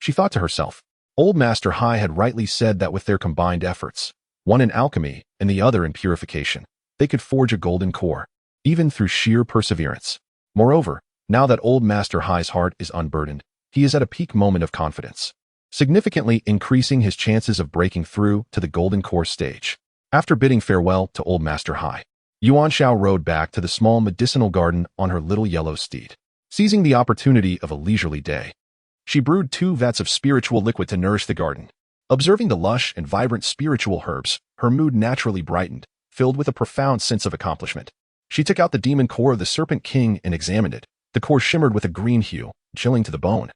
She thought to herself, Old Master Hai had rightly said that with their combined efforts, one in alchemy and the other in purification, they could forge a golden core, even through sheer perseverance. Moreover, now that Old Master Hai's heart is unburdened, he is at a peak moment of confidence, significantly increasing his chances of breaking through to the golden core stage. After bidding farewell to Old Master Hai, Yuan Xiao rode back to the small medicinal garden on her little yellow steed. Seizing the opportunity of a leisurely day, she brewed 2 vats of spiritual liquid to nourish the garden. Observing the lush and vibrant spiritual herbs, her mood naturally brightened, filled with a profound sense of accomplishment. She took out the demon core of the Serpent King and examined it. The core shimmered with a green hue, chilling to the bone,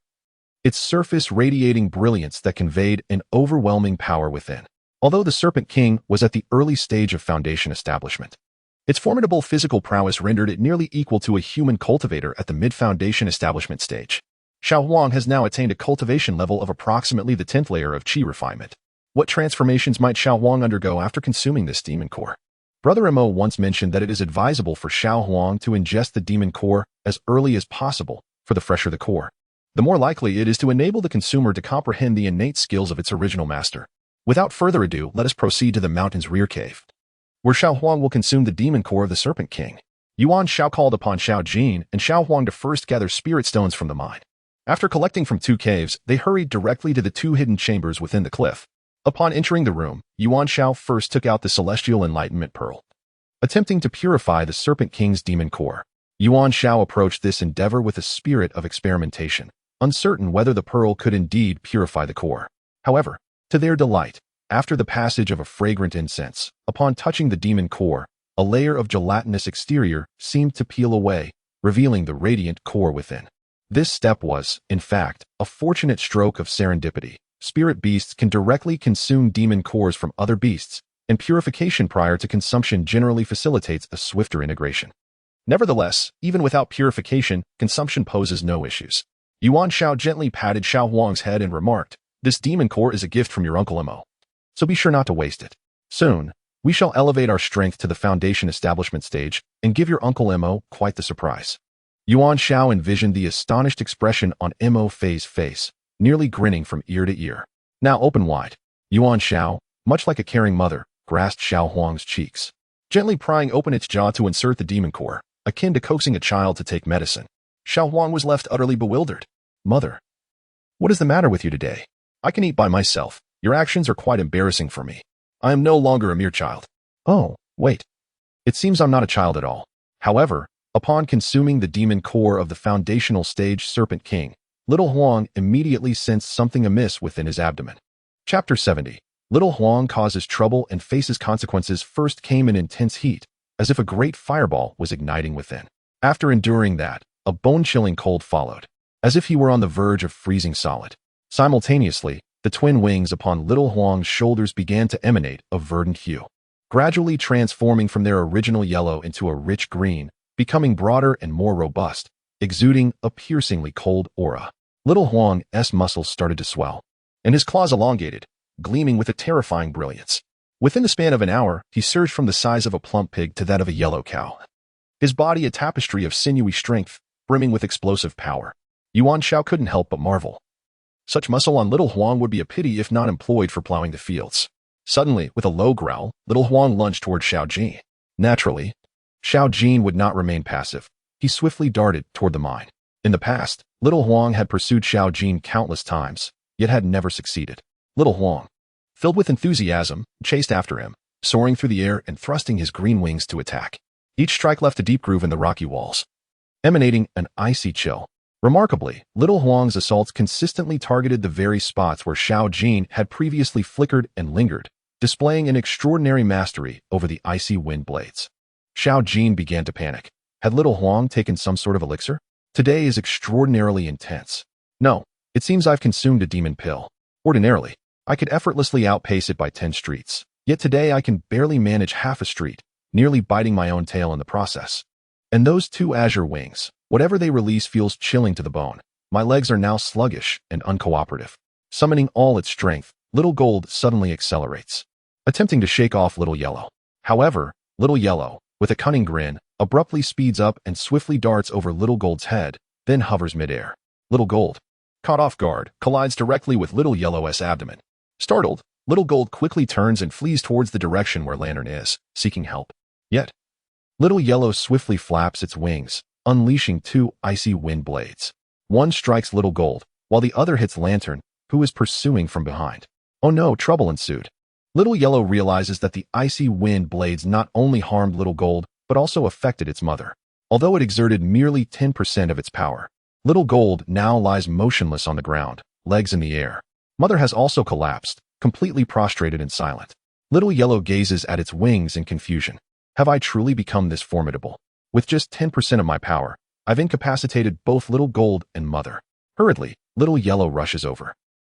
its surface radiating brilliance that conveyed an overwhelming power within. Although the Serpent King was at the early stage of foundation establishment, its formidable physical prowess rendered it nearly equal to a human cultivator at the mid-foundation establishment stage. Xiao Huang has now attained a cultivation level of approximately the 10th layer of qi refinement. What transformations might Xiao Huang undergo after consuming this demon core? Brother Mo once mentioned that it is advisable for Xiao Huang to ingest the demon core as early as possible, for the fresher the core, the more likely it is to enable the consumer to comprehend the innate skills of its original master. Without further ado, let us proceed to the mountain's rear cave, where Xiao Huang will consume the demon core of the Serpent King. Yuan Xiao called upon Xiao Jin and Xiao Huang to first gather spirit stones from the mine. After collecting from 2 caves, they hurried directly to the 2 hidden chambers within the cliff. Upon entering the room, Yuan Xiao first took out the Celestial Enlightenment Pearl, attempting to purify the Serpent King's demon core. Yuan Xiao approached this endeavor with a spirit of experimentation, uncertain whether the pearl could indeed purify the core. However, to their delight, after the passage of a fragrant incense, upon touching the demon core, a layer of gelatinous exterior seemed to peel away, revealing the radiant core within. This step was, in fact, a fortunate stroke of serendipity. Spirit beasts can directly consume demon cores from other beasts, and purification prior to consumption generally facilitates a swifter integration. Nevertheless, even without purification, consumption poses no issues. Yuan Xiao gently patted Xiao Huang's head and remarked, "This demon core is a gift from your Uncle Mo, so be sure not to waste it. Soon, we shall elevate our strength to the foundation establishment stage and give your Uncle Mo quite the surprise." Yuan Xiao envisioned the astonished expression on Mo Fei's face, nearly grinning from ear to ear. Now open wide. Yuan Xiao, much like a caring mother, grasped Xiao Huang's cheeks, gently prying open its jaw to insert the demon core, akin to coaxing a child to take medicine. Xiao Huang was left utterly bewildered. "Mother, what is the matter with you today? I can eat by myself. Your actions are quite embarrassing for me. I am no longer a mere child." "Oh, wait. It seems I'm not a child at all." However, upon consuming the demon core of the foundational stage Serpent King, Little Huang immediately sensed something amiss within his abdomen. Chapter 70. Little Huang causes trouble and faces consequences first came in intense heat, as if a great fireball was igniting within. After enduring that, a bone-chilling cold followed, as if he were on the verge of freezing solid. Simultaneously, the twin wings upon Little Huang's shoulders began to emanate a verdant hue, gradually transforming from their original yellow into a rich green, becoming broader and more robust, exuding a piercingly cold aura. Little Huang's muscles started to swell, and his claws elongated, gleaming with a terrifying brilliance. Within the span of an hour, he surged from the size of a plump pig to that of a yellow cow, his body a tapestry of sinewy strength, brimming with explosive power. Yuan Xiao couldn't help but marvel. Such muscle on Little Huang would be a pity if not employed for plowing the fields. Suddenly, with a low growl, Little Huang lunged toward Xiao Jin. Naturally, Xiao Jin would not remain passive. He swiftly darted toward the mine. In the past, Little Huang had pursued Xiao Jin countless times, yet had never succeeded. Little Huang, filled with enthusiasm, chased after him, soaring through the air and thrusting his green wings to attack. Each strike left a deep groove in the rocky walls, emanating an icy chill. Remarkably, Little Huang's assaults consistently targeted the very spots where Xiao Jin had previously flickered and lingered, displaying an extraordinary mastery over the icy wind blades. Xiao Jin began to panic. Had Little Huang taken some sort of elixir? Today is extraordinarily intense. No, it seems I've consumed a demon pill. Ordinarily, I could effortlessly outpace it by 10 streets. Yet today I can barely manage half a street, nearly biting my own tail in the process. And those 2 azure wings, whatever they release feels chilling to the bone. My legs are now sluggish and uncooperative. Summoning all its strength, Little Gold suddenly accelerates, attempting to shake off Little Yellow. However, Little Yellow, with a cunning grin, abruptly speeds up and swiftly darts over Little Gold's head, then hovers midair. Little Gold, caught off guard, collides directly with Little Yellow's abdomen. Startled, Little Gold quickly turns and flees towards the direction where Lantern is, seeking help. Yet, Little Yellow swiftly flaps its wings, unleashing 2 icy wind blades. One strikes Little Gold, while the other hits Lantern, who is pursuing from behind. Oh no, trouble ensued. Little Yellow realizes that the icy wind blades not only harmed Little Gold, but also affected its mother. Although it exerted merely 10% of its power, Little Gold now lies motionless on the ground, legs in the air. Mother has also collapsed, completely prostrated and silent. Little Yellow gazes at its wings in confusion. Have I truly become this formidable? With just 10% of my power, I've incapacitated both Little Gold and Mother. Hurriedly, Little Yellow rushes over,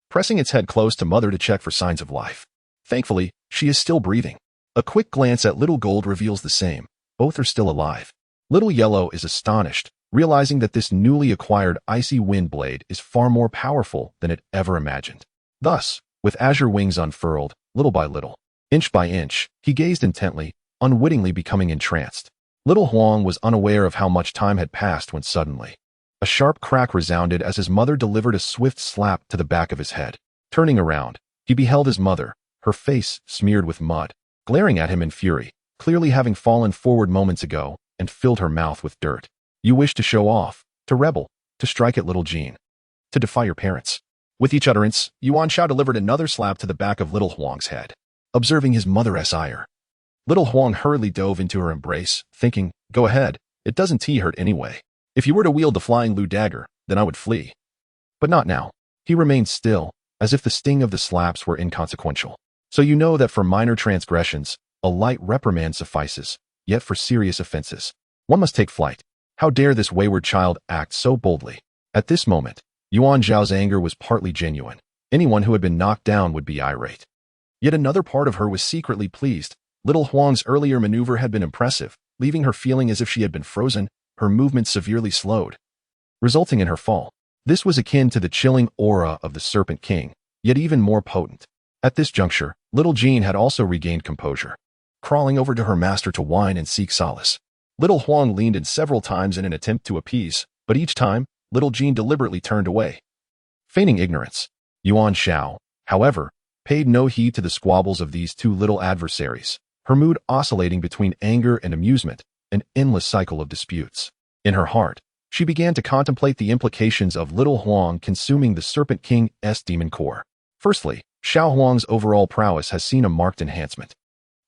pressing its head close to Mother to check for signs of life. Thankfully, she is still breathing. A quick glance at Little Gold reveals the same. Both are still alive. Little Yellow is astonished, realizing that this newly acquired icy wind blade is far more powerful than it ever imagined. Thus, with azure wings unfurled, little by little, inch by inch, he gazed intently, unwittingly becoming entranced. Little Huang was unaware of how much time had passed when suddenly, a sharp crack resounded as his mother delivered a swift slap to the back of his head. Turning around, he beheld his mother, her face smeared with mud, glaring at him in fury, clearly having fallen forward moments ago and filled her mouth with dirt. You wish to show off, to rebel, to strike at little Jean, to defy your parents. With each utterance, Yuan Xiao delivered another slap to the back of little Huang's head. Observing his mother's ire, little Huang hurriedly dove into her embrace, thinking, go ahead, it doesn't hurt anyway. If you were to wield the flying Lu dagger, then I would flee. But not now. He remained still, as if the sting of the slaps were inconsequential. So you know that for minor transgressions, a light reprimand suffices, yet for serious offenses, one must take flight. How dare this wayward child act so boldly? At this moment, Yuan Xiao's anger was partly genuine. Anyone who had been knocked down would be irate. Yet another part of her was secretly pleased. Little Huang's earlier maneuver had been impressive, leaving her feeling as if she had been frozen, her movements severely slowed, resulting in her fall. This was akin to the chilling aura of the Serpent King, yet even more potent. At this juncture, little Jean had also regained composure, crawling over to her master to whine and seek solace. Little Huang leaned in several times in an attempt to appease, but each time, little Jean deliberately turned away, feigning ignorance. Yuan Xiao, however, paid no heed to the squabbles of these two little adversaries, her mood oscillating between anger and amusement, an endless cycle of disputes. In her heart, she began to contemplate the implications of little Huang consuming the Serpent King's demon core. Firstly, Xiao Huang's overall prowess has seen a marked enhancement.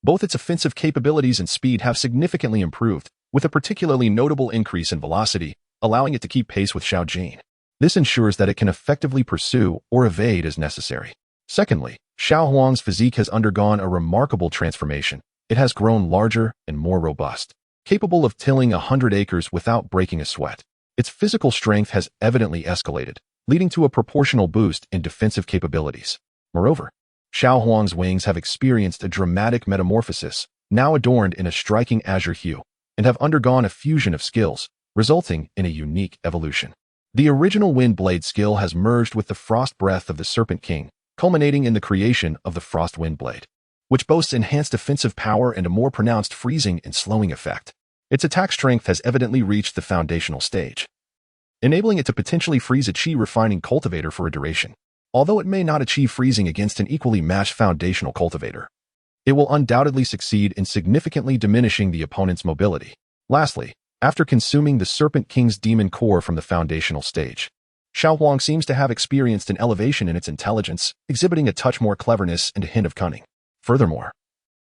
Both its offensive capabilities and speed have significantly improved, with a particularly notable increase in velocity, allowing it to keep pace with Xiao Jin. This ensures that it can effectively pursue or evade as necessary. Secondly, Xiao Huang's physique has undergone a remarkable transformation. It has grown larger and more robust, capable of tilling 100 acres without breaking a sweat. Its physical strength has evidently escalated, leading to a proportional boost in defensive capabilities. Moreover, Xiao Huang's wings have experienced a dramatic metamorphosis, now adorned in a striking azure hue, and have undergone a fusion of skills, resulting in a unique evolution. The original wind blade skill has merged with the frost breath of the Serpent King, culminating in the creation of the frost wind blade, which boasts enhanced offensive power and a more pronounced freezing and slowing effect. Its attack strength has evidently reached the foundational stage, enabling it to potentially freeze a chi-refining cultivator for a duration. Although it may not achieve freezing against an equally matched foundational cultivator, it will undoubtedly succeed in significantly diminishing the opponent's mobility. Lastly, after consuming the Serpent King's demon core from the foundational stage, Xiao Huang seems to have experienced an elevation in its intelligence, exhibiting a touch more cleverness and a hint of cunning. Furthermore,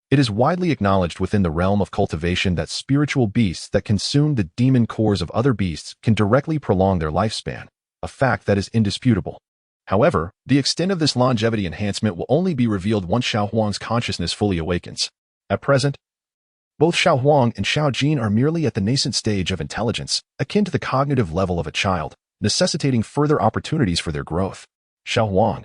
it is widely acknowledged within the realm of cultivation that spiritual beasts that consume the demon cores of other beasts can directly prolong their lifespan, a fact that is indisputable. However, the extent of this longevity enhancement will only be revealed once Xiao Huang's consciousness fully awakens. At present, both Xiao Huang and Xiao Jin are merely at the nascent stage of intelligence, akin to the cognitive level of a child, necessitating further opportunities for their growth. Xiao Huang.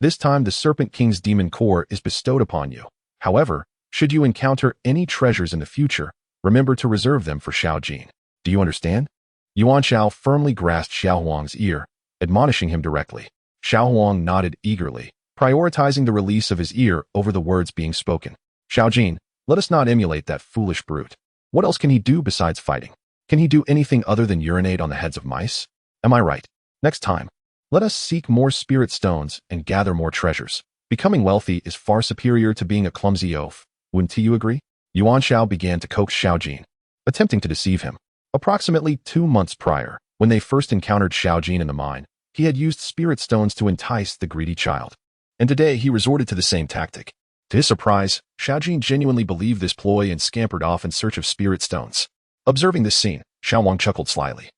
This time the Serpent King's demon core is bestowed upon you. However, should you encounter any treasures in the future, remember to reserve them for Xiao Jin. Do you understand? Yuan Xiao firmly grasped Xiao Huang's ear, admonishing him directly. Xiao Huang nodded eagerly, prioritizing the release of his ear over the words being spoken. Xiao Jin, let us not emulate that foolish brute. What else can he do besides fighting? Can he do anything other than urinate on the heads of mice? Am I right? Next time, let us seek more spirit stones and gather more treasures. Becoming wealthy is far superior to being a clumsy oaf. Wouldn't you agree? Yuan Xiao began to coax Xiao Jin, attempting to deceive him. Approximately 2 months prior, when they first encountered Xiao Jin in the mine, he had used spirit stones to entice the greedy child. And today he resorted to the same tactic. To his surprise, Xiao Jin genuinely believed this ploy and scampered off in search of spirit stones. Observing this scene, Xiao Huang chuckled slyly,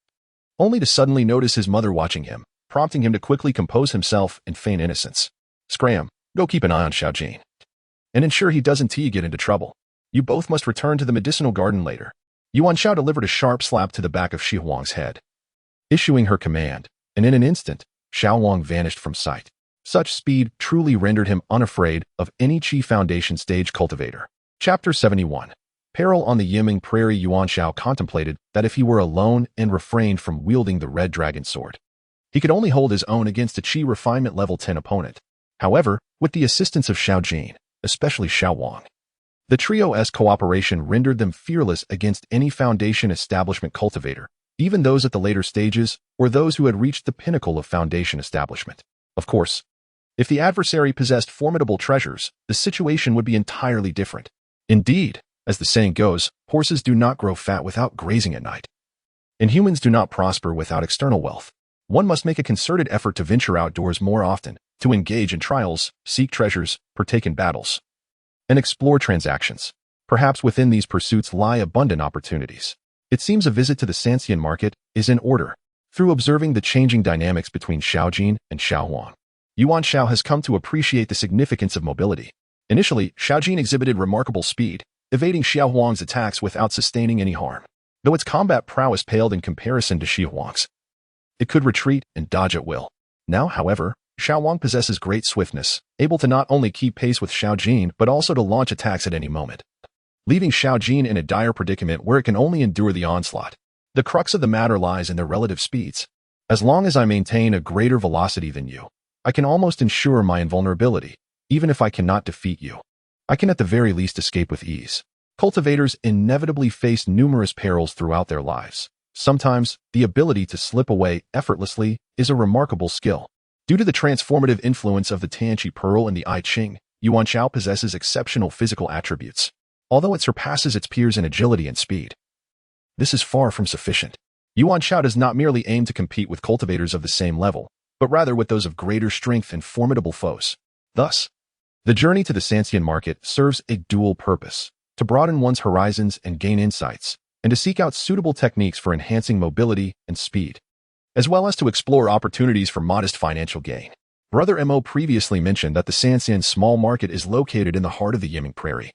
only to suddenly notice his mother watching him, prompting him to quickly compose himself and feign innocence. Scram, go keep an eye on Xiao Jin, and ensure he doesn't get into trouble. You both must return to the medicinal garden later. Yuan Xiao delivered a sharp slap to the back of Xiao Huang's head, issuing her command, and in an instant, Xiao Huang vanished from sight. Such speed truly rendered him unafraid of any Qi Foundation stage cultivator. Chapter 71. Peril on the Yiming Prairie. Yuan Xiao contemplated that if he were alone and refrained from wielding the red dragon sword, he could only hold his own against a Qi refinement level 10 opponent. However, with the assistance of Xiao Jin, especially Xiao Huang, The trio's cooperation rendered them fearless against any Foundation establishment cultivator, even those at the later stages or those who had reached the pinnacle of Foundation establishment. Of course, if the adversary possessed formidable treasures, the situation would be entirely different. Indeed, as the saying goes, horses do not grow fat without grazing at night, and humans do not prosper without external wealth. One must make a concerted effort to venture outdoors more often, to engage in trials, seek treasures, partake in battles, and explore transactions. Perhaps within these pursuits lie abundant opportunities. It seems a visit to the Sanxian market is in order. Through observing the changing dynamics between Xiaojin and Xiao Huang, Yuan Xiao has come to appreciate the significance of mobility. Initially, Xiaojin exhibited remarkable speed, evading Xiao Huang's attacks without sustaining any harm. Though its combat prowess paled in comparison to Xi Huang's, it could retreat and dodge at will. Now, however, Xiao Huang possesses great swiftness, able to not only keep pace with Xiaojin but also to launch attacks at any moment, leaving Xiaojin in a dire predicament where it can only endure the onslaught. The crux of the matter lies in their relative speeds. As long as I maintain a greater velocity than you, I can almost ensure my invulnerability. Even if I cannot defeat you, I can at the very least escape with ease. Cultivators inevitably face numerous perils throughout their lives. Sometimes, the ability to slip away effortlessly is a remarkable skill. Due to the transformative influence of the Tianqi Pearl and the I Ching, Yuan Xiao possesses exceptional physical attributes, although it surpasses its peers in agility and speed. This is far from sufficient. Yuan Xiao does not merely aim to compete with cultivators of the same level, but rather with those of greater strength and formidable foes. Thus, the journey to the Sanxian market serves a dual purpose: to broaden one's horizons and gain insights, and to seek out suitable techniques for enhancing mobility and speed, as well as to explore opportunities for modest financial gain. Brother Mo previously mentioned that the Sanxian small market is located in the heart of the Yiming Prairie,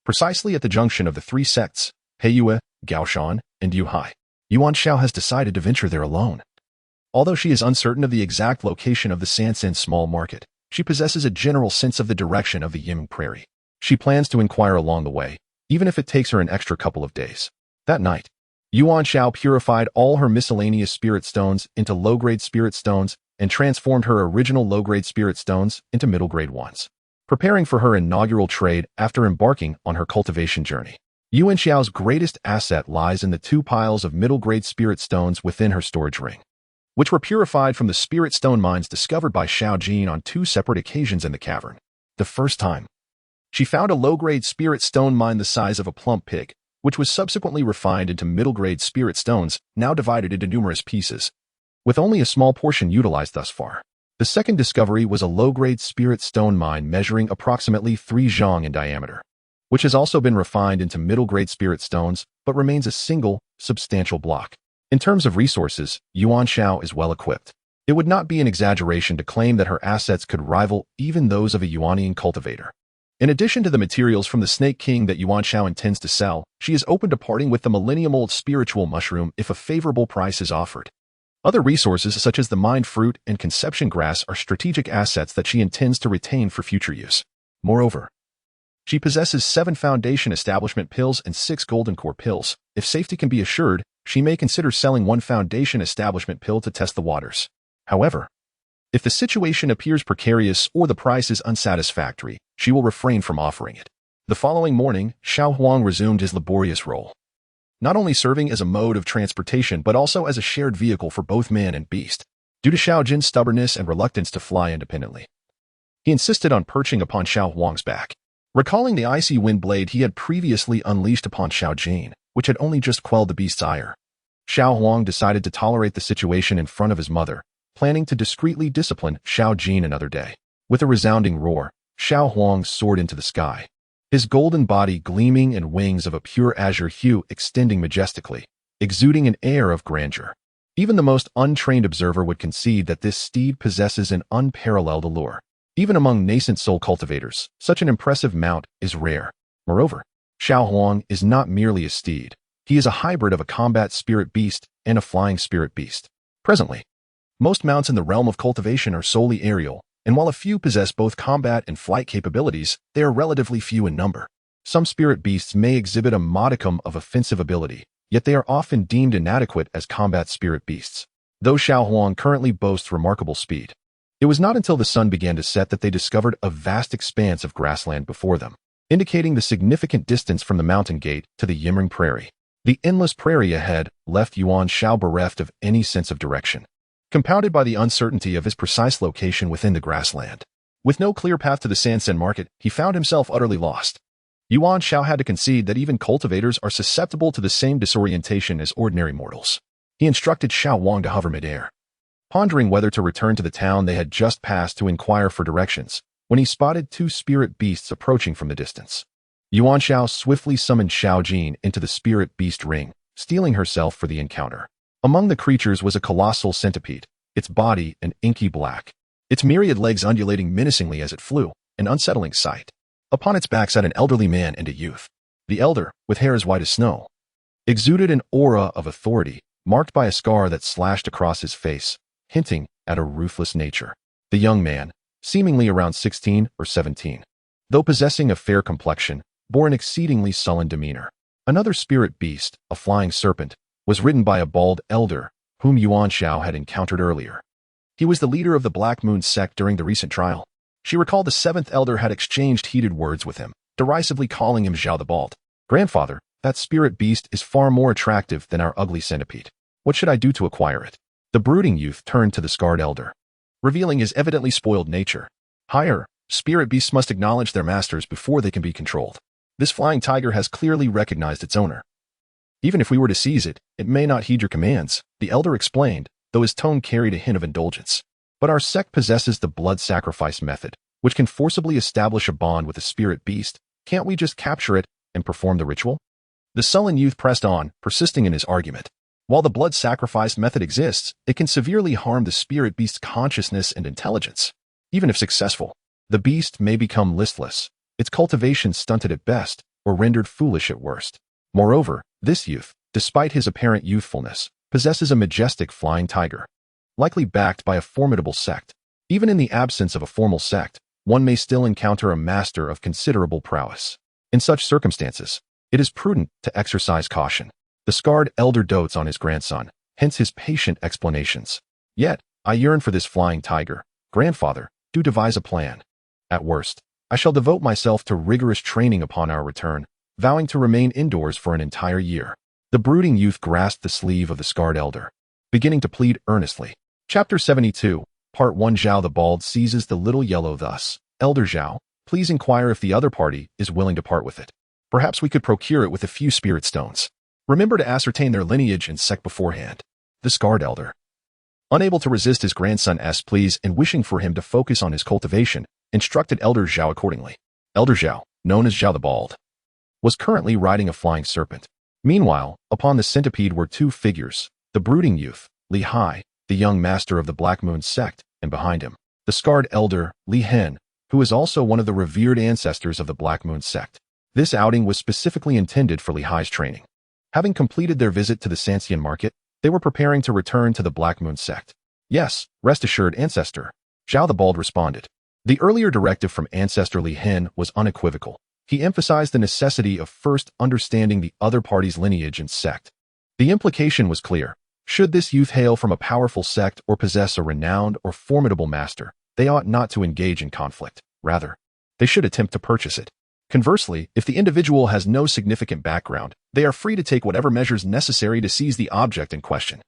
precisely at the junction of the three sects, Heiyue, Gaoshan, and Yuhai. Yuan Xiao has decided to venture there alone. Although she is uncertain of the exact location of the Sanxian small market, she possesses a general sense of the direction of the Yiming Prairie. She plans to inquire along the way, even if it takes her an extra couple of days. That night, Yuan Xiao purified all her miscellaneous spirit stones into low-grade spirit stones and transformed her original low-grade spirit stones into middle-grade ones, preparing for her inaugural trade after embarking on her cultivation journey. Yuan Xiao's greatest asset lies in the 2 piles of middle-grade spirit stones within her storage ring, which were purified from the spirit stone mines discovered by Xiaojin on 2 separate occasions in the cavern. The first time, she found a low-grade spirit stone mine the size of a plump pig, which was subsequently refined into middle-grade spirit stones, now divided into numerous pieces, with only a small portion utilized thus far. The second discovery was a low-grade spirit stone mine measuring approximately 3 zhang in diameter, which has also been refined into middle-grade spirit stones, but remains a single, substantial block. In terms of resources, Yuan Xiao is well equipped. It would not be an exaggeration to claim that her assets could rival even those of a Yuanian cultivator. In addition to the materials from the Snake King that Yuan Xiao intends to sell, she is open to parting with the millennium-old spiritual mushroom if a favorable price is offered. Other resources such as the mined fruit and conception grass are strategic assets that she intends to retain for future use. Moreover, she possesses 7 Foundation Establishment pills and 6 Golden Core pills. If safety can be assured, she may consider selling 1 Foundation Establishment pill to test the waters. However, if the situation appears precarious or the price is unsatisfactory, she will refrain from offering it. The following morning, Xiao Huang resumed his laborious role, not only serving as a mode of transportation but also as a shared vehicle for both man and beast. Due to Xiaojin's stubbornness and reluctance to fly independently, he insisted on perching upon Xiao Huang's back. Recalling the icy wind blade he had previously unleashed upon Xiaojin, which had only just quelled the beast's ire, Xiao Huang decided to tolerate the situation in front of his mother, planning to discreetly discipline Xiaojin another day. With a resounding roar, Xiao Huang soared into the sky, his golden body gleaming and wings of a pure azure hue extending majestically, exuding an air of grandeur. Even the most untrained observer would concede that this steed possesses an unparalleled allure. Even among nascent soul cultivators, such an impressive mount is rare. Moreover, Xiao Huang is not merely a steed. He is a hybrid of a combat spirit beast and a flying spirit beast. Presently, most mounts in the realm of cultivation are solely aerial, and while a few possess both combat and flight capabilities, they are relatively few in number. Some spirit beasts may exhibit a modicum of offensive ability, yet they are often deemed inadequate as combat spirit beasts. Though Xiao Huang currently boasts remarkable speed, it was not until the sun began to set that they discovered a vast expanse of grassland before them. indicating the significant distance from the mountain gate to the yimmering prairie. The endless prairie ahead left Yuan Xiao bereft of any sense of direction, compounded by the uncertainty of his precise location within the grassland. With no clear path to the Sansen market, he found himself utterly lost. Yuan Xiao had to concede that even cultivators are susceptible to the same disorientation as ordinary mortals. He instructed Xiao Wang to hover midair, pondering whether to return to the town they had just passed to inquire for directions, when he spotted two spirit beasts approaching from the distance. Yuan Xiao swiftly summoned Xiao Jin into the spirit beast ring, steeling herself for the encounter. Among the creatures was a colossal centipede, its body an inky black, its myriad legs undulating menacingly as it flew, an unsettling sight. Upon its back sat an elderly man and a youth. The elder, with hair as white as snow, exuded an aura of authority, marked by a scar that slashed across his face, hinting at a ruthless nature. The young man, seemingly around 16 or 17, though possessing a fair complexion, bore an exceedingly sullen demeanor. Another spirit beast, a flying serpent, was ridden by a bald elder, whom Yuan Xiao had encountered earlier. He was the leader of the Black Moon sect during the recent trial. She recalled the seventh elder had exchanged heated words with him, derisively calling him Xiao the Bald. "Grandfather, that spirit beast is far more attractive than our ugly centipede. What should I do to acquire it?" The brooding youth turned to the scarred elder, revealing his evidently spoiled nature. "Higher, spirit beasts must acknowledge their masters before they can be controlled. This flying tiger has clearly recognized its owner. Even if we were to seize it, it may not heed your commands," the elder explained, though his tone carried a hint of indulgence. "But our sect possesses the blood sacrifice method, which can forcibly establish a bond with a spirit beast. Can't we just capture it and perform the ritual?" The sullen youth pressed on, persisting in his argument. While the blood sacrifice method exists, it can severely harm the spirit beast's consciousness and intelligence. Even if successful, the beast may become listless, its cultivation stunted at best, or rendered foolish at worst. Moreover, this youth, despite his apparent youthfulness, possesses a majestic flying tiger, likely backed by a formidable sect. Even in the absence of a formal sect, one may still encounter a master of considerable prowess. In such circumstances, it is prudent to exercise caution. The scarred elder dotes on his grandson, hence his patient explanations. "Yet, I yearn for this flying tiger. Grandfather, do devise a plan. At worst, I shall devote myself to rigorous training upon our return, vowing to remain indoors for an entire year." The brooding youth grasped the sleeve of the scarred elder, beginning to plead earnestly. Chapter 72, Part 1. Zhao the Bald seizes the little yellow thus. "Elder Zhao, please inquire if the other party is willing to part with it. Perhaps we could procure it with a few spirit stones. Remember to ascertain their lineage and sect beforehand." The scarred elder, unable to resist his grandson's pleas and wishing for him to focus on his cultivation, instructed Elder Zhao accordingly. Elder Zhao, known as Zhao the Bald, was currently riding a flying serpent. Meanwhile, upon the centipede were two figures, the brooding youth, Li Hai, the young master of the Black Moon sect, and behind him, the scarred elder, Li Hen, who is also one of the revered ancestors of the Black Moon sect. This outing was specifically intended for Li Hai's training. Having completed their visit to the Sanxian market, they were preparing to return to the Black Moon sect. "Yes, rest assured, ancestor," Zhao the Bald responded. The earlier directive from Ancestor Li Hen was unequivocal. He emphasized the necessity of first understanding the other party's lineage and sect. The implication was clear. Should this youth hail from a powerful sect or possess a renowned or formidable master, they ought not to engage in conflict. Rather, they should attempt to purchase it. Conversely, if the individual has no significant background, they are free to take whatever measures necessary to seize the object in question.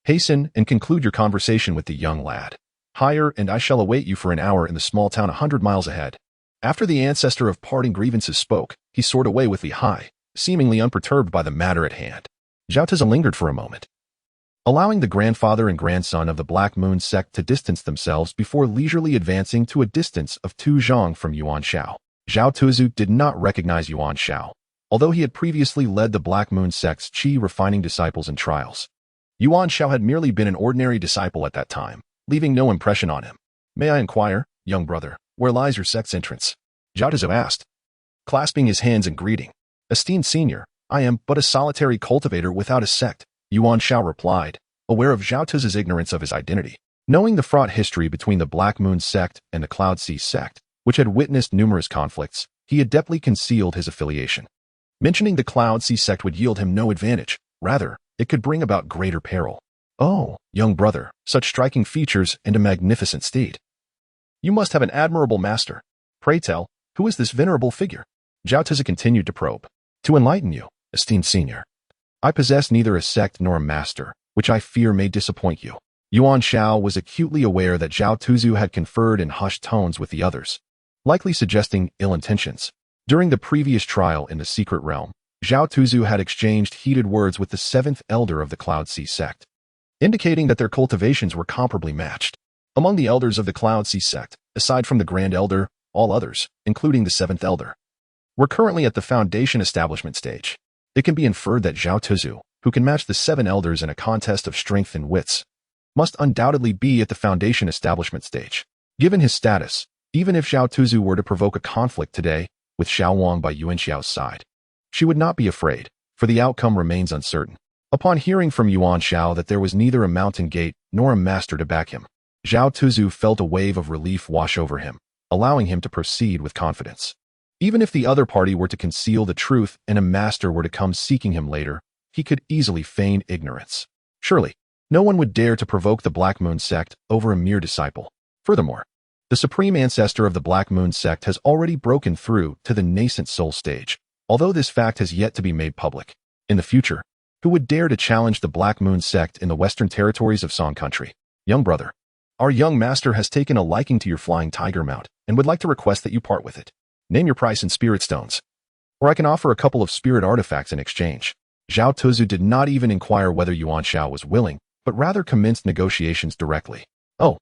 Hasten and conclude your conversation with the young lad. Hire, and I shall await you for an hour in the small town 100 miles ahead. After the ancestor of parting grievances spoke, he soared away with Li Hai, seemingly unperturbed by the matter at hand. Zhao Teza lingered for a moment, allowing the grandfather and grandson of the Black Moon sect to distance themselves before leisurely advancing to a distance of 2 zhang from Yuan Xiao. Zhao Tuzu did not recognize Yuan Xiao, although he had previously led the Black Moon sect's qi refining disciples in trials. Yuan Xiao had merely been an ordinary disciple at that time, leaving no impression on him. "May I inquire, young brother, where lies your sect's entrance?" Zhao Tuzu asked, clasping his hands in greeting. "Esteemed senior, I am but a solitary cultivator without a sect," Yuan Xiao replied, aware of Zhao Tuzu's ignorance of his identity. Knowing the fraught history between the Black Moon sect and the Cloud Sea sect, which had witnessed numerous conflicts, he adeptly concealed his affiliation. Mentioning the Cloud Sea sect would yield him no advantage. Rather, it could bring about greater peril. "Oh, young brother, such striking features and a magnificent steed. You must have an admirable master. Pray tell, who is this venerable figure?" Zhao Tuzi continued to probe. To enlighten you, esteemed senior, I possess neither a sect nor a master, which I fear may disappoint you. Yuan Xiao was acutely aware that Zhao Tuzi had conferred in hushed tones with the others, likely suggesting ill intentions. During the previous trial in the secret realm, Zhao Tuzi had exchanged heated words with the seventh elder of the Cloud Sea sect, indicating that their cultivations were comparably matched. Among the elders of the Cloud Sea sect, aside from the Grand Elder, all others, including the seventh elder, were currently at the foundation establishment stage. It can be inferred that Zhao Tuzi, who can match the seven elders in a contest of strength and wits, must undoubtedly be at the foundation establishment stage. Given his status, even if Zhao Tuzi were to provoke a conflict today with Xiao Huang by Yuan Xiao's side, she would not be afraid, for the outcome remains uncertain. Upon hearing from Yuan Xiao that there was neither a mountain gate nor a master to back him, Zhao Tuzi felt a wave of relief wash over him, allowing him to proceed with confidence. Even if the other party were to conceal the truth and a master were to come seeking him later, he could easily feign ignorance. Surely, no one would dare to provoke the Black Moon sect over a mere disciple. Furthermore, the supreme ancestor of the Black Moon sect has already broken through to the nascent soul stage, although this fact has yet to be made public. In the future, who would dare to challenge the Black Moon sect in the western territories of Song Country? Young brother, our young master has taken a liking to your flying tiger mount and would like to request that you part with it. Name your price in spirit stones, or I can offer a couple of spirit artifacts in exchange. Zhao Tuzi did not even inquire whether Yuan Xiao was willing, but rather commenced negotiations directly. Oh,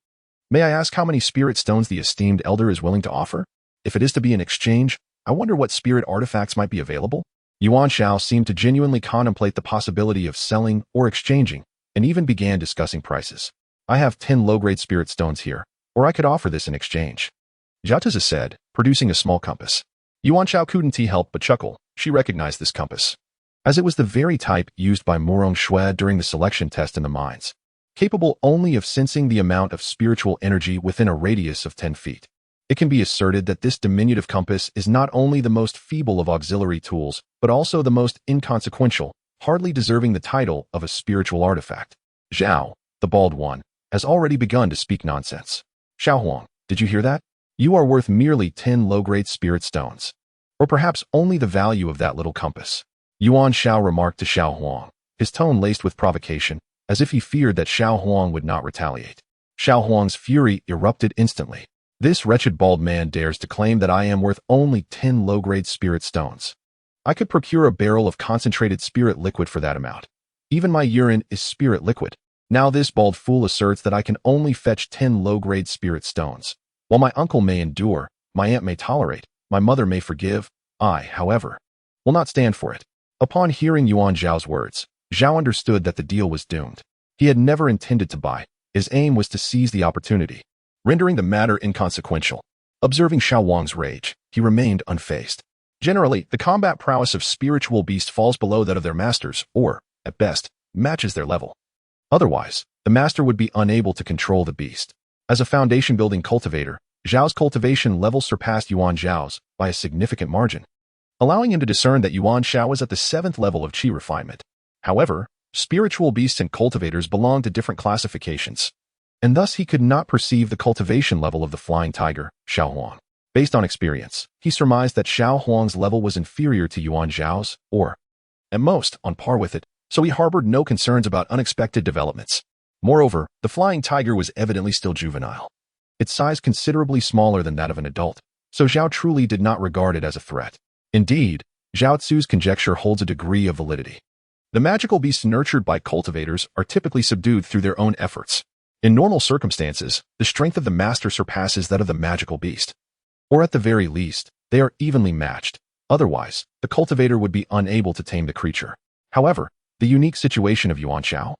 may I ask how many spirit stones the esteemed elder is willing to offer? If it is to be an exchange, I wonder what spirit artifacts might be available? Yuan Xiao seemed to genuinely contemplate the possibility of selling or exchanging, and even began discussing prices. I have 10 low-grade spirit stones here, or I could offer this in exchange. Zhao Tuzi said, producing a small compass. Yuan Xiao couldn't help but chuckle. She recognized this compass, as it was the very type used by Morong Shui during the selection test in the mines, capable only of sensing the amount of spiritual energy within a radius of 10 feet. It can be asserted that this diminutive compass is not only the most feeble of auxiliary tools, but also the most inconsequential, hardly deserving the title of a spiritual artifact. Zhao, the bald one, has already begun to speak nonsense. Xiao Huang, did you hear that? You are worth merely 10 low-grade spirit stones, or perhaps only the value of that little compass. Yuan Xiao remarked to Xiao Huang, his tone laced with provocation, as if he feared that Xiao Huang would not retaliate. Xiao Huang's fury erupted instantly. This wretched bald man dares to claim that I am worth only 10 low-grade spirit stones. I could procure a barrel of concentrated spirit liquid for that amount. Even my urine is spirit liquid. Now this bald fool asserts that I can only fetch 10 low-grade spirit stones. While my uncle may endure, my aunt may tolerate, my mother may forgive, I, however, will not stand for it. Upon hearing Yuan Xiao's words, Zhao understood that the deal was doomed. He had never intended to buy. His aim was to seize the opportunity, rendering the matter inconsequential. Observing Xiao Wang's rage, he remained unfazed. Generally, the combat prowess of spiritual beasts falls below that of their masters, or, at best, matches their level. Otherwise, the master would be unable to control the beast. As a foundation-building cultivator, Zhao's cultivation level surpassed Yuan Xiao's by a significant margin, allowing him to discern that Yuan Xiao was at the 7th level of qi refinement. However, spiritual beasts and cultivators belong to different classifications, and thus he could not perceive the cultivation level of the flying tiger, Xiao Huang. Based on experience, he surmised that Xiao Huang's level was inferior to Yuan Xiao's, or, at most, on par with it, so he harbored no concerns about unexpected developments. Moreover, the flying tiger was evidently still juvenile, its size considerably smaller than that of an adult, so Zhao truly did not regard it as a threat. Indeed, Zhao Tsu's conjecture holds a degree of validity. The magical beasts nurtured by cultivators are typically subdued through their own efforts. In normal circumstances, the strength of the master surpasses that of the magical beast. Or at the very least, they are evenly matched. Otherwise, the cultivator would be unable to tame the creature. However, the unique situation of Yuan Xiao,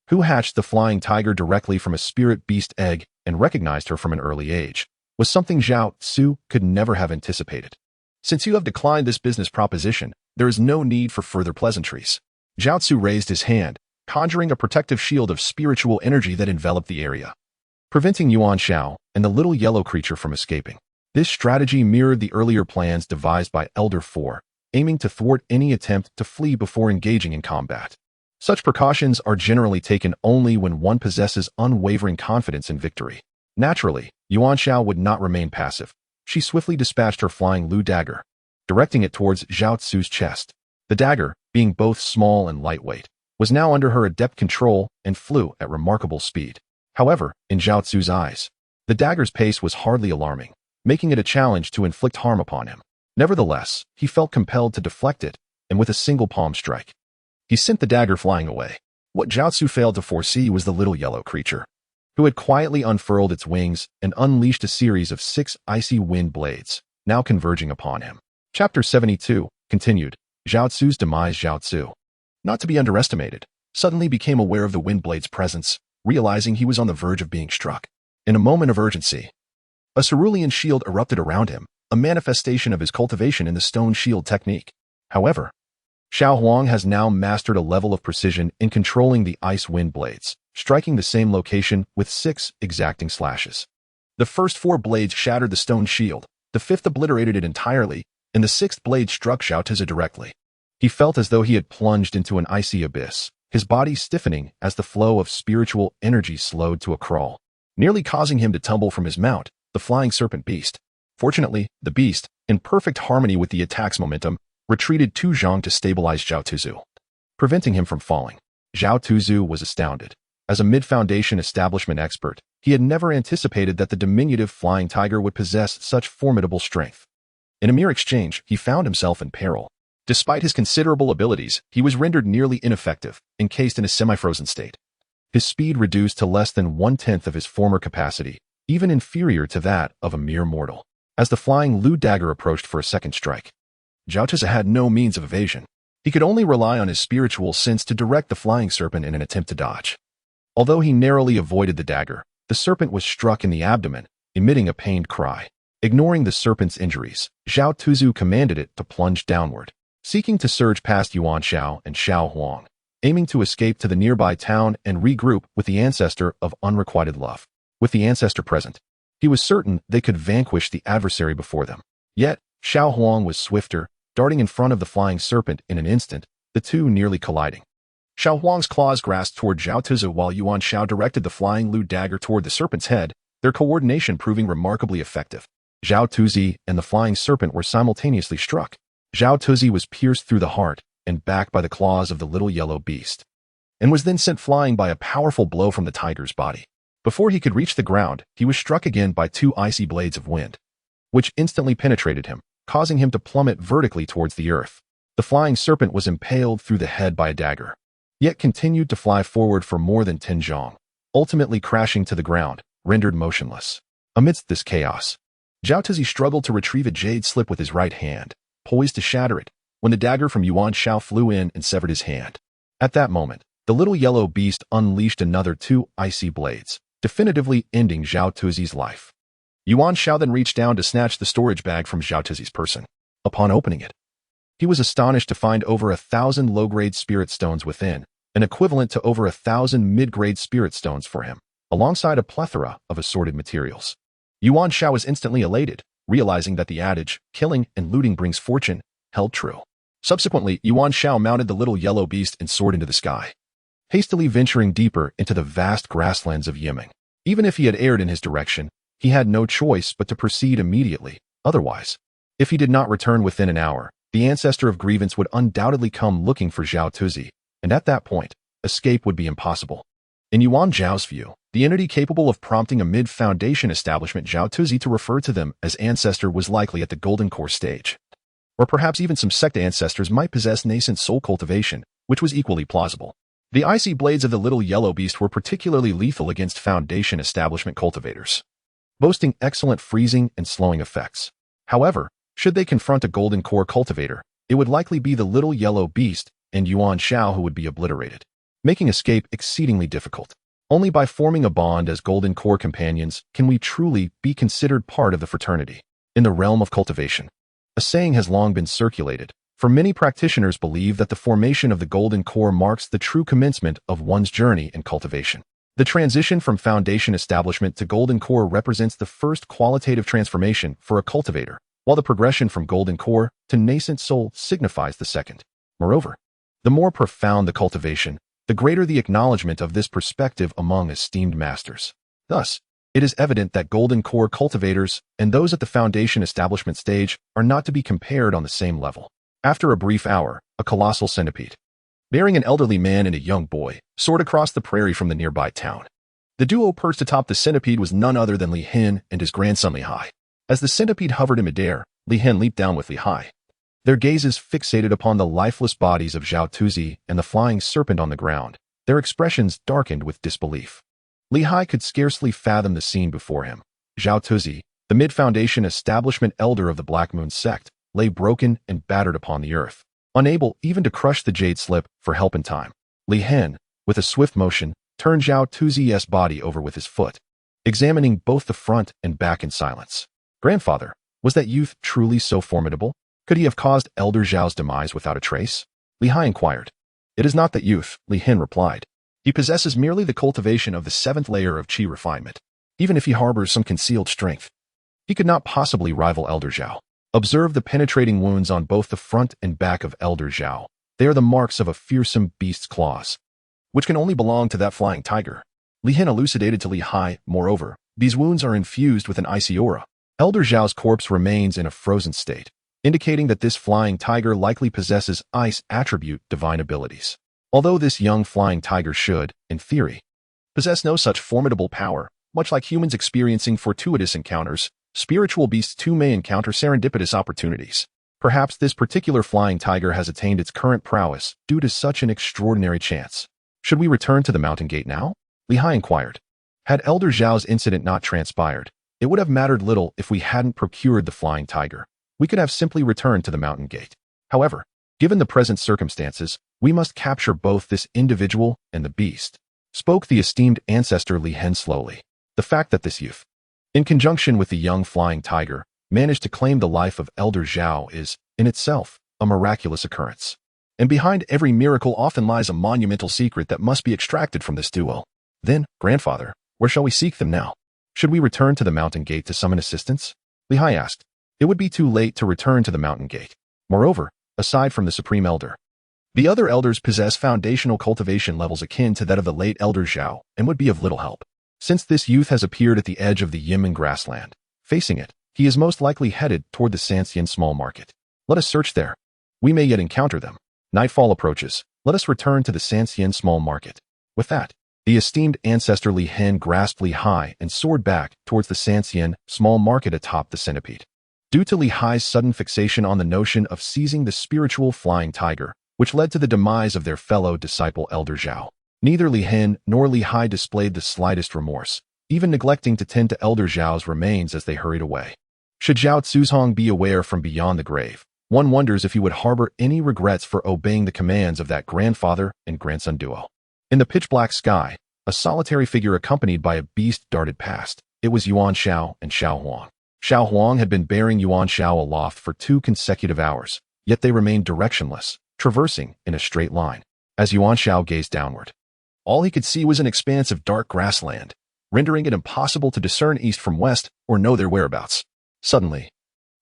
who hatched the flying tiger directly from a spirit beast egg and recognized her from an early age, was something Zhao Tsu could never have anticipated. Since you have declined this business proposition, there is no need for further pleasantries. Zhao Tsu raised his hand, conjuring a protective shield of spiritual energy that enveloped the area, preventing Yuan Xiao and the little yellow creature from escaping. This strategy mirrored the earlier plans devised by Elder 4, aiming to thwart any attempt to flee before engaging in combat. Such precautions are generally taken only when one possesses unwavering confidence in victory. Naturally, Yuan Xiao would not remain passive. She swiftly dispatched her flying Lu dagger, directing it towards Zhao Tzu's chest. The dagger, being both small and lightweight, was now under her adept control and flew at remarkable speed. However, in Zhao Tzu's eyes, the dagger's pace was hardly alarming, making it a challenge to inflict harm upon him. Nevertheless, he felt compelled to deflect it, and with a single palm strike, he sent the dagger flying away. What Zhao Tzu failed to foresee was the little yellow creature, who had quietly unfurled its wings and unleashed a series of 6 icy wind blades, now converging upon him. Chapter 72, continued. Zhao Tzu's demise. Zhao Tzu, not to be underestimated, suddenly became aware of the wind blade's presence, realizing he was on the verge of being struck. In a moment of urgency, a cerulean shield erupted around him, a manifestation of his cultivation in the stone shield technique. However, Xiao Huang has now mastered a level of precision in controlling the ice wind blades, striking the same location with 6 exacting slashes. The first 4 blades shattered the stone shield, the 5th obliterated it entirely, and the 6th blade struck Zhao Tzu directly. He felt as though he had plunged into an icy abyss, his body stiffening as the flow of spiritual energy slowed to a crawl, nearly causing him to tumble from his mount, the flying serpent beast. Fortunately, the beast, in perfect harmony with the attack's momentum, retreated 2 zhang to stabilize Zhao Tzu, preventing him from falling. Zhao Tzu was astounded. As a mid-foundation establishment expert, he had never anticipated that the diminutive flying tiger would possess such formidable strength. In a mere exchange, he found himself in peril. Despite his considerable abilities, he was rendered nearly ineffective, encased in a semi-frozen state. His speed reduced to less than 1/10 of his former capacity, even inferior to that of a mere mortal. As the flying Lu dagger approached for a second strike, Zhao Tzu had no means of evasion. He could only rely on his spiritual sense to direct the flying serpent in an attempt to dodge. Although he narrowly avoided the dagger, the serpent was struck in the abdomen, emitting a pained cry. Ignoring the serpent's injuries, Zhao Tzu commanded it to plunge downward, seeking to surge past Yuan Xiao and Xiao Huang, aiming to escape to the nearby town and regroup with the ancestor of unrequited love. With the ancestor present, he was certain they could vanquish the adversary before them. Yet, Xiao Huang was swifter, darting in front of the flying serpent in an instant, the two nearly colliding. Xiao Huang's claws grasped toward Zhao Tzu while Yuan Xiao directed the flying Lu dagger toward the serpent's head, their coordination proving remarkably effective. Zhao Tzu and the flying serpent were simultaneously struck. Zhao Tzu was pierced through the heart and back by the claws of the little yellow beast, and was then sent flying by a powerful blow from the tiger's body. Before he could reach the ground, he was struck again by 2 icy blades of wind, which instantly penetrated him, causing him to plummet vertically towards the earth. The flying serpent was impaled through the head by a dagger, yet continued to fly forward for more than 10 zhang, ultimately crashing to the ground, rendered motionless. Amidst this chaos, Zhao Tzu struggled to retrieve a jade slip with his right hand, poised to shatter it, when the dagger from Yuan Xiao flew in and severed his hand. At that moment, the little yellow beast unleashed another 2 icy blades, definitively ending Zhao Tzu's life. Yuan Xiao then reached down to snatch the storage bag from Zhao Tzu's person. Upon opening it, he was astonished to find over 1,000 low-grade spirit stones within, an equivalent to over 1,000 mid-grade spirit stones for him, alongside a plethora of assorted materials. Yuan Xiao was instantly elated, realizing that the adage, killing and looting brings fortune, held true. Subsequently, Yuan Xiao mounted the little yellow beast and soared into the sky, hastily venturing deeper into the vast grasslands of Yiming. Even if he had erred in his direction, he had no choice but to proceed immediately. Otherwise, if he did not return within an hour, the ancestor of grievance would undoubtedly come looking for Zhao Tzu, and at that point, escape would be impossible. In Yuan Zhao's view, the entity capable of prompting a mid-foundation establishment Zhao Tzu to refer to them as ancestor was likely at the golden core stage. Or perhaps even some sect ancestors might possess nascent soul cultivation, which was equally plausible. The icy blades of the little yellow beast were particularly lethal against foundation establishment cultivators, boasting excellent freezing and slowing effects. However, should they confront a golden core cultivator, it would likely be the little yellow beast and Yuan Xiao who would be obliterated, making escape exceedingly difficult. Only by forming a bond as golden core companions can we truly be considered part of the fraternity. In the realm of cultivation, a saying has long been circulated, for many practitioners believe that the formation of the golden core marks the true commencement of one's journey in cultivation. The transition from foundation establishment to golden core represents the first qualitative transformation for a cultivator, while the progression from golden core to nascent soul signifies the second. Moreover, the more profound the cultivation, the greater the acknowledgement of this perspective among esteemed masters. Thus, It is evident that golden core cultivators and those at the foundation establishment stage are not to be compared on the same level. After a brief hour, a colossal centipede, bearing an elderly man and a young boy, soared across the prairie from the nearby town. The duo perched atop the centipede was none other than Li Hin and his grandson Li Hai. As the centipede hovered in midair, Li Hin leaped down with Li Hai, their gazes fixated upon the lifeless bodies of Zhao Tuzi and the flying serpent on the ground, their expressions darkened with disbelief. Li Hai could scarcely fathom the scene before him. Zhao Tuzi, the mid-foundation establishment elder of the Black Moon sect, lay broken and battered upon the earth, unable even to crush the jade slip for help in time. Li Hin, with a swift motion, turned Zhao Tuzi's body over with his foot, examining both the front and back in silence. Grandfather, was that youth truly so formidable? Could he have caused Elder Zhao's demise without a trace? Li Hai inquired. It is not that youth, Li Hin replied. He possesses merely the cultivation of the 7th layer of qi refinement. Even if he harbors some concealed strength, he could not possibly rival Elder Zhao. Observe the penetrating wounds on both the front and back of Elder Zhao. They are the marks of a fearsome beast's claws, which can only belong to that flying tiger. Li Hin elucidated to Li Hai, moreover, these wounds are infused with an icy aura. Elder Zhao's corpse remains in a frozen state, indicating that this flying tiger likely possesses ice attribute divine abilities. Although this young flying tiger should, in theory, possess no such formidable power, much like humans experiencing fortuitous encounters, spiritual beasts too may encounter serendipitous opportunities. Perhaps this particular flying tiger has attained its current prowess due to such an extraordinary chance. Should we return to the mountain gate now? Li Hai inquired. Had Elder Zhao's incident not transpired, it would have mattered little if we hadn't procured the flying tiger. We could have simply returned to the mountain gate. However, given the present circumstances, we must capture both this individual and the beast, spoke the esteemed ancestor Li Hin slowly. The fact that this youth, in conjunction with the young flying tiger, managed to claim the life of Elder Zhao is, in itself, a miraculous occurrence. And behind every miracle often lies a monumental secret that must be extracted from this duo. Then, grandfather, where shall we seek them now? Should we return to the mountain gate to summon assistance? Li Hai asked. It would be too late to return to the mountain gate. Moreover, aside from the Supreme Elder, the other elders possess foundational cultivation levels akin to that of the late Elder Zhao and would be of little help. Since this youth has appeared at the edge of the Yimin grassland, facing it, he is most likely headed toward the Sanxian small market. Let us search there. We may yet encounter them. Nightfall approaches. Let us return to the Sanxian small market. With that, the esteemed ancestor Li Hin grasped Li Hai and soared back towards the Sanxian small market atop the centipede. Due to Li Hai's sudden fixation on the notion of seizing the spiritual flying tiger, which led to the demise of their fellow disciple Elder Zhao, neither Li Hin nor Li Hai displayed the slightest remorse, even neglecting to tend to Elder Zhao's remains as they hurried away. Should Zhao Cuzhong be aware from beyond the grave, one wonders if he would harbor any regrets for obeying the commands of that grandfather and grandson duo. In the pitch-black sky, a solitary figure accompanied by a beast darted past. It was Yuan Xiao and Xiao Huang. Xiao Huang had been bearing Yuan Xiao aloft for 2 consecutive hours, yet they remained directionless, traversing in a straight line. As Yuan Xiao gazed downward, all he could see was an expanse of dark grassland, rendering it impossible to discern east from west or know their whereabouts. Suddenly,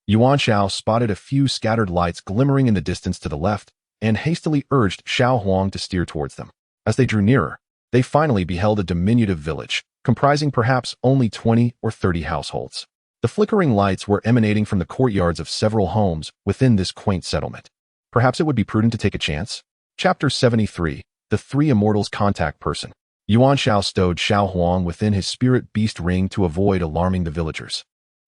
Yuan Xiao spotted a few scattered lights glimmering in the distance to the left and hastily urged Xiao Huang to steer towards them. As they drew nearer, they finally beheld a diminutive village, comprising perhaps only 20 or 30 households. The flickering lights were emanating from the courtyards of several homes within this quaint settlement. Perhaps it would be prudent to take a chance? Chapter 73, The 3 Immortals Contact Person. Yuan Xiao stowed Xiao Huang within his spirit beast ring to avoid alarming the villagers,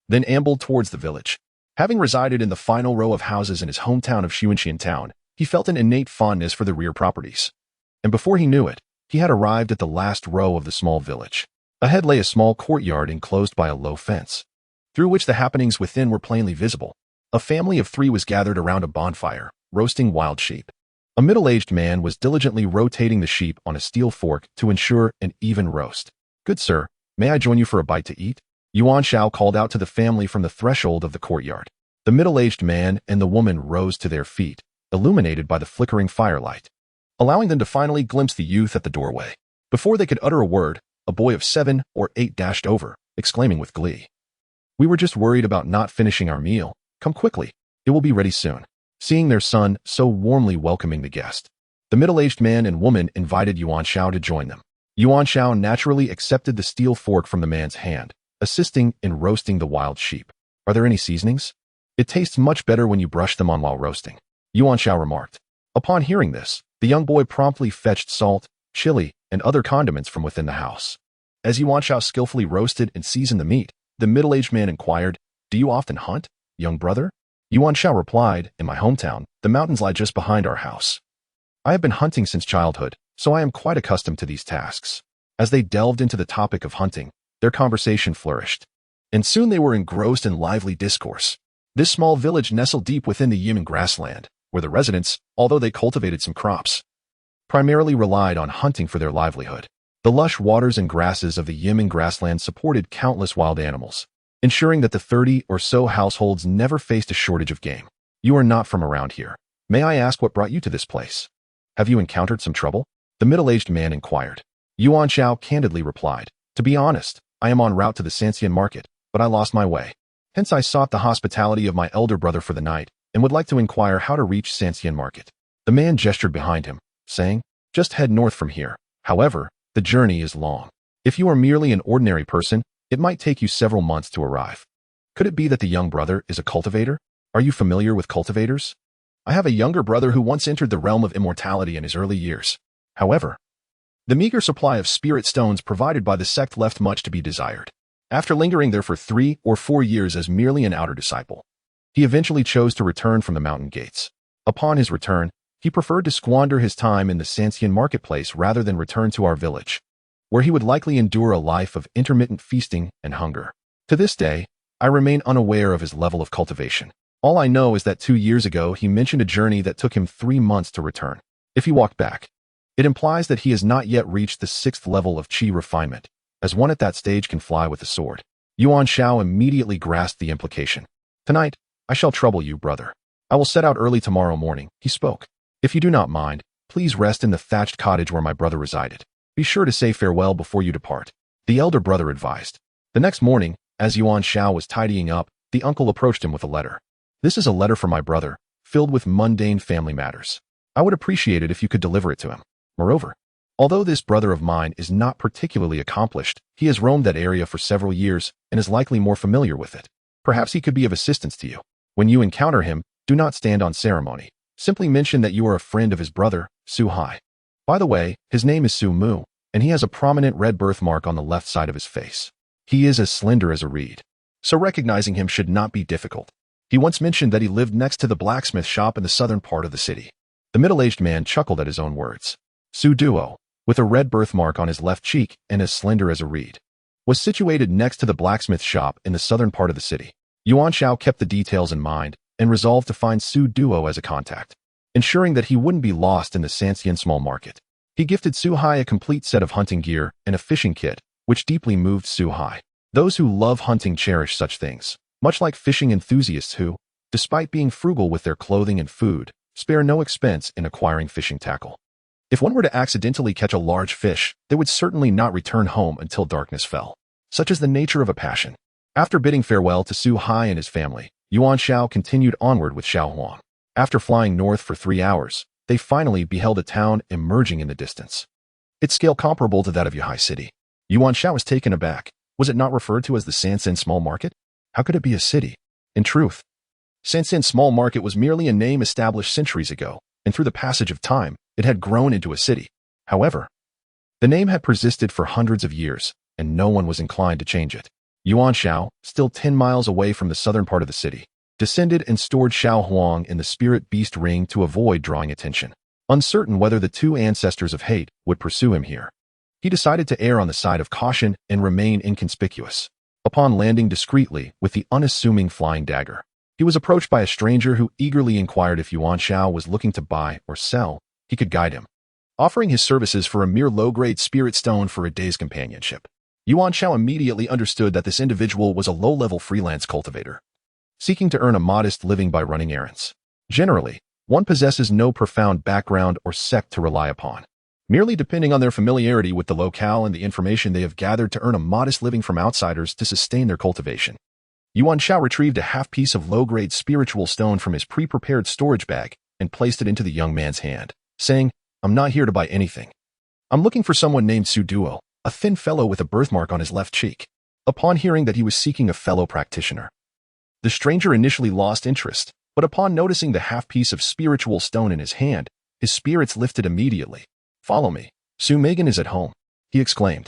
then ambled towards the village. Having resided in the final row of houses in his hometown of Xuanxian Town, he felt an innate fondness for the rear properties. And before he knew it, he had arrived at the last row of the small village. Ahead lay a small courtyard enclosed by a low fence, through which the happenings within were plainly visible. A family of 3 was gathered around a bonfire, roasting wild sheep. A middle-aged man was diligently rotating the sheep on a steel fork to ensure an even roast. "Good sir, may I join you for a bite to eat?" Yuan Xiao called out to the family from the threshold of the courtyard. The middle-aged man and the woman rose to their feet, illuminated by the flickering firelight, allowing them to finally glimpse the youth at the doorway. Before they could utter a word, a boy of 7 or 8 dashed over, exclaiming with glee, "We were just worried about not finishing our meal. Come quickly. It will be ready soon." Seeing their son so warmly welcoming the guest, the middle-aged man and woman invited Yuan Xiao to join them. Yuan Xiao naturally accepted the steel fork from the man's hand, assisting in roasting the wild sheep. Are there any seasonings? It tastes much better when you brush them on while roasting, Yuan Xiao remarked. Upon hearing this, the young boy promptly fetched salt, chili, and other condiments from within the house. As Yuan Xiao skillfully roasted and seasoned the meat, the middle-aged man inquired, "Do you often hunt, young brother?" Yuan Xiao replied, "In my hometown, the mountains lie just behind our house. I have been hunting since childhood, so I am quite accustomed to these tasks." As they delved into the topic of hunting, their conversation flourished, and soon they were engrossed in lively discourse. This small village nestled deep within the Yimin grassland, where the residents, although they cultivated some crops, primarily relied on hunting for their livelihood. The lush waters and grasses of the Yimin grassland supported countless wild animals, ensuring that the 30 or so households never faced a shortage of game. "You are not from around here. May I ask what brought you to this place? Have you encountered some trouble?" the middle-aged man inquired. Yuan Xiao candidly replied, "To be honest, I am en route to the Sanxian market, but I lost my way. Hence I sought the hospitality of my elder brother for the night, and would like to inquire how to reach Sanxian market." The man gestured behind him, saying, "Just head north from here. However, the journey is long. If you are merely an ordinary person, it might take you several months to arrive." Could it be that the young brother is a cultivator? Are you familiar with cultivators? I have a younger brother who once entered the realm of immortality in his early years. However, the meager supply of spirit stones provided by the sect left much to be desired. After lingering there for 3 or 4 years as merely an outer disciple, he eventually chose to return from the mountain gates. Upon his return, he preferred to squander his time in the Sanxian marketplace rather than return to our village, where he would likely endure a life of intermittent feasting and hunger. To this day, I remain unaware of his level of cultivation. All I know is that 2 years ago he mentioned a journey that took him 3 months to return. If he walked back, it implies that he has not yet reached the 6th level of qi refinement, as one at that stage can fly with a sword. Yuan Xiao immediately grasped the implication. "Tonight, I shall trouble you, brother. I will set out early tomorrow morning," he spoke. "If you do not mind, please rest in the thatched cottage where my brother resided. Be sure to say farewell before you depart," the elder brother advised. The next morning, as Yuan Xiao was tidying up, the uncle approached him with a letter. "This is a letter for my brother, filled with mundane family matters. I would appreciate it if you could deliver it to him. Moreover, although this brother of mine is not particularly accomplished, he has roamed that area for several years and is likely more familiar with it. Perhaps he could be of assistance to you. When you encounter him, do not stand on ceremony. Simply mention that you are a friend of his brother, Su Hai. By the way, his name is Su Mu, and he has a prominent red birthmark on the left side of his face. He is as slender as a reed, so recognizing him should not be difficult. He once mentioned that he lived next to the blacksmith shop in the southern part of the city." The middle-aged man chuckled at his own words. Su Duo, with a red birthmark on his left cheek and as slender as a reed, was situated next to the blacksmith shop in the southern part of the city. Yuan Xiao kept the details in mind and resolved to find Su Duo as a contact, ensuring that he wouldn't be lost in the Sanxian small market. He gifted Su Hai a complete set of hunting gear and a fishing kit, which deeply moved Su Hai. Those who love hunting cherish such things, much like fishing enthusiasts who, despite being frugal with their clothing and food, spare no expense in acquiring fishing tackle. If one were to accidentally catch a large fish, they would certainly not return home until darkness fell. Such is the nature of a passion. After bidding farewell to Su Hai and his family, Yuan Xiao continued onward with Xiao Huang. After flying north for 3 hours, they finally beheld a town emerging in the distance, its scale comparable to that of Yuhai City. Yuan Xiao was taken aback. Was it not referred to as the Sanxian Small Market? How could it be a city? In truth, Sanxian Small Market was merely a name established centuries ago, and through the passage of time, it had grown into a city. However, the name had persisted for hundreds of years, and no one was inclined to change it. Yuan Xiao, still 10 miles away from the southern part of the city, descended and stored Xiao Huang in the spirit beast ring to avoid drawing attention. Uncertain whether the 2 ancestors of hate would pursue him here, he decided to err on the side of caution and remain inconspicuous. Upon landing discreetly with the unassuming flying dagger, he was approached by a stranger who eagerly inquired if Yuan Xiao was looking to buy or sell. He could guide him, offering his services for a mere low-grade spirit stone for a day's companionship. Yuan Xiao immediately understood that this individual was a low-level freelance cultivator, seeking to earn a modest living by running errands. Generally, one possesses no profound background or sect to rely upon, merely depending on their familiarity with the locale and the information they have gathered to earn a modest living from outsiders to sustain their cultivation. Yuan Xiao retrieved a half-piece of low-grade spiritual stone from his pre-prepared storage bag and placed it into the young man's hand, saying, "I'm not here to buy anything. I'm looking for someone named Su Duo, a thin fellow with a birthmark on his left cheek. Upon hearing that he was seeking a fellow practitioner, the stranger initially lost interest, but upon noticing the half-piece of spiritual stone in his hand, his spirits lifted immediately. Follow me. Su Megan is at home, he exclaimed.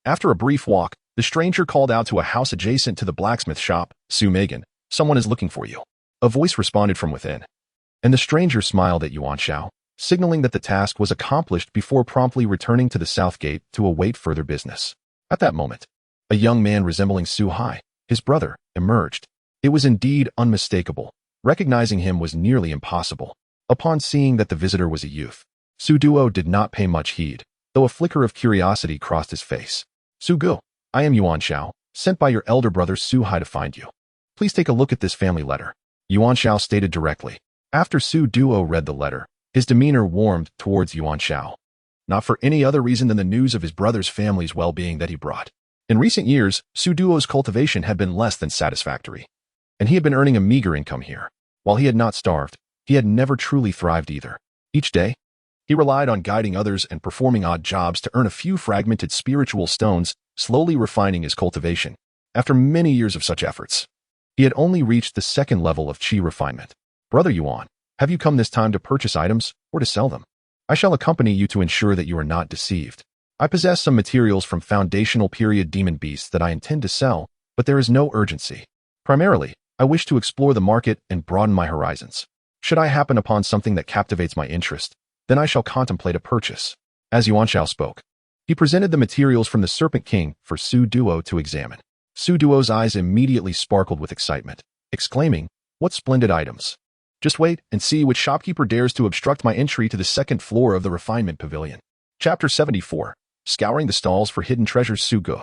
After a brief walk, the stranger called out to a house adjacent to the blacksmith shop. Su Megan, someone is looking for you. A voice responded from within, and the stranger smiled at Yuan Xiao, signaling that the task was accomplished before promptly returning to the south gate to await further business. At that moment, a young man resembling Su Hai, his brother, emerged. It was indeed unmistakable. Recognizing him was nearly impossible. Upon seeing that the visitor was a youth, Su Duo did not pay much heed, though a flicker of curiosity crossed his face. Su Gu, I am Yuan Xiao, sent by your elder brother Su Hai to find you. Please take a look at this family letter, Yuan Xiao stated directly. After Su Duo read the letter, his demeanor warmed towards Yuan Xiao, not for any other reason than the news of his brother's family's well-being that he brought. In recent years, Su Duo's cultivation had been less than satisfactory, and he had been earning a meager income here. While he had not starved, he had never truly thrived either. Each day, he relied on guiding others and performing odd jobs to earn a few fragmented spiritual stones, slowly refining his cultivation. After many years of such efforts, he had only reached the second level of qi refinement. Brother Yuan, have you come this time to purchase items or to sell them? I shall accompany you to ensure that you are not deceived. I possess some materials from foundational period demon beasts that I intend to sell, but there is no urgency. Primarily, I wish to explore the market and broaden my horizons. Should I happen upon something that captivates my interest, then I shall contemplate a purchase. As Yuan Xiao spoke, he presented the materials from the Serpent King for Su Duo to examine. Su Duo's eyes immediately sparkled with excitement, exclaiming, "What splendid items! Just wait and see which shopkeeper dares to obstruct my entry to the second floor of the refinement pavilion." Chapter 74. Scouring the stalls for hidden treasures. Su Gu,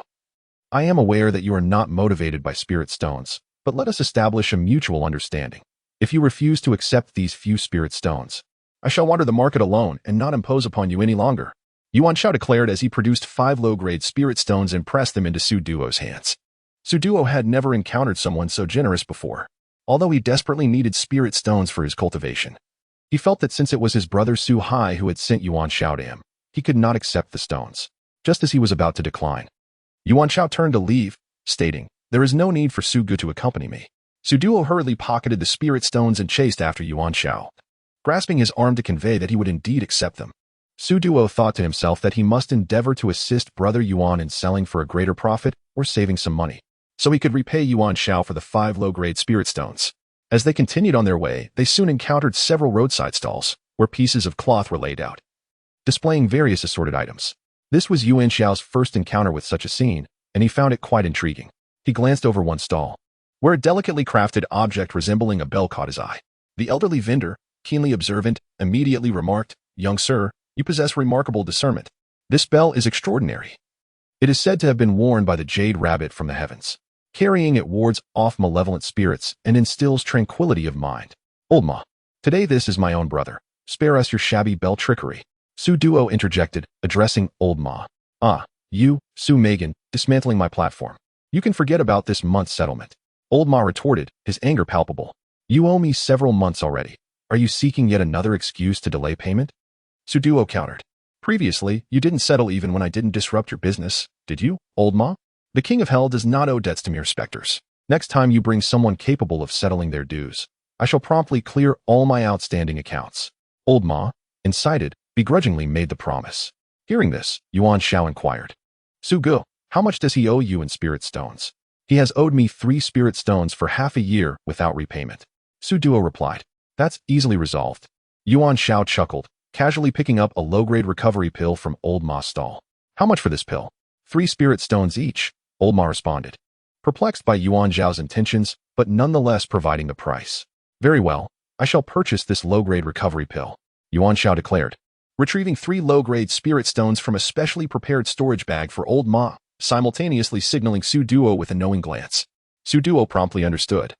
I am aware that you are not motivated by spirit stones, but let us establish a mutual understanding. If you refuse to accept these few spirit stones, I shall wander the market alone and not impose upon you any longer, Yuan Xiao declared as he produced 5 low-grade spirit stones and pressed them into Su Duo's hands. Su Duo had never encountered someone so generous before. Although he desperately needed spirit stones for his cultivation, he felt that since it was his brother Su Hai who had sent Yuan Xiao to him, he could not accept the stones. Just as he was about to decline, Yuan Xiao turned to leave, stating, "There is no need for Su Gu to accompany me." Su Duo hurriedly pocketed the spirit stones and chased after Yuan Xiao, grasping his arm to convey that he would indeed accept them. Su Duo thought to himself that he must endeavor to assist brother Yuan in selling for a greater profit or saving some money, so he could repay Yuan Xiao for the 5 low-grade spirit stones. As they continued on their way, they soon encountered several roadside stalls, where pieces of cloth were laid out, displaying various assorted items. This was Yuan Xiao's first encounter with such a scene, and he found it quite intriguing. He glanced over one stall, where a delicately crafted object resembling a bell caught his eye. The elderly vendor, keenly observant, immediately remarked, "Young sir, you possess remarkable discernment. This bell is extraordinary. It is said to have been worn by the jade rabbit from the heavens. Carrying it wards off malevolent spirits and instills tranquility of mind. Old Ma, today this is my own brother. Spare us your shabby bell trickery." Su Duo interjected, addressing Old Ma. "Ah, you, Su Megan, dismantling my platform. You can forget about this month's settlement." Old Ma retorted, his anger palpable. "You owe me several months already. Are you seeking yet another excuse to delay payment?" Su Duo countered. "Previously, you didn't settle even when I didn't disrupt your business, did you, Old Ma? The King of Hell does not owe debts to mere specters. Next time you bring someone capable of settling their dues, I shall promptly clear all my outstanding accounts." Old Ma, incited, begrudgingly made the promise. Hearing this, Yuan Xiao inquired, "Su Gu, how much does he owe you in spirit stones?" "He has owed me 3 spirit stones for half a year without repayment," Su Duo replied. "That's easily resolved." Yuan Xiao chuckled, casually picking up a low-grade recovery pill from Old Ma's stall. "How much for this pill?" 3 spirit stones each, Old Ma responded, perplexed by Yuan Xiao's intentions, but nonetheless providing the price. "Very well, I shall purchase this low-grade recovery pill," Yuan Xiao declared, retrieving 3 low-grade spirit stones from a specially prepared storage bag for Old Ma, simultaneously signaling Su Duo with a knowing glance. Su Duo promptly understood,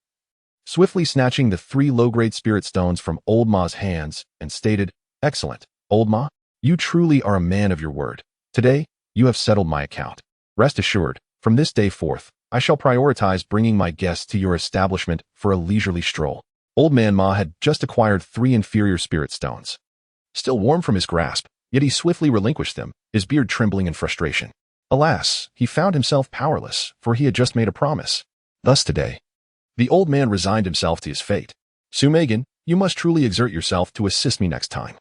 swiftly snatching the 3 low-grade spirit stones from Old Ma's hands, and stated, "Excellent, Old Ma. You truly are a man of your word. Today, you have settled my account. Rest assured, from this day forth, I shall prioritize bringing my guests to your establishment for a leisurely stroll." Old Man Ma had just acquired 3 inferior spirit stones. Still warm from his grasp, Yet he swiftly relinquished them, his beard trembling in frustration. Alas, he found himself powerless, for he had just made a promise. Thus today, the old man resigned himself to his fate. Su Megan, you must truly exert yourself to assist me next time.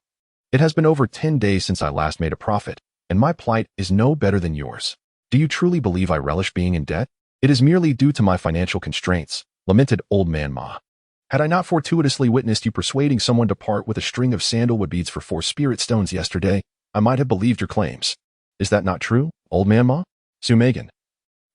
It has been over 10 days since I last made a profit, and my plight is no better than yours. Do you truly believe I relish being in debt? It is merely due to my financial constraints, lamented old man Ma. Had I not fortuitously witnessed you persuading someone to part with a string of sandalwood beads for 4 spirit stones yesterday, I might have believed your claims. Is that not true, old man Ma? Su Megan.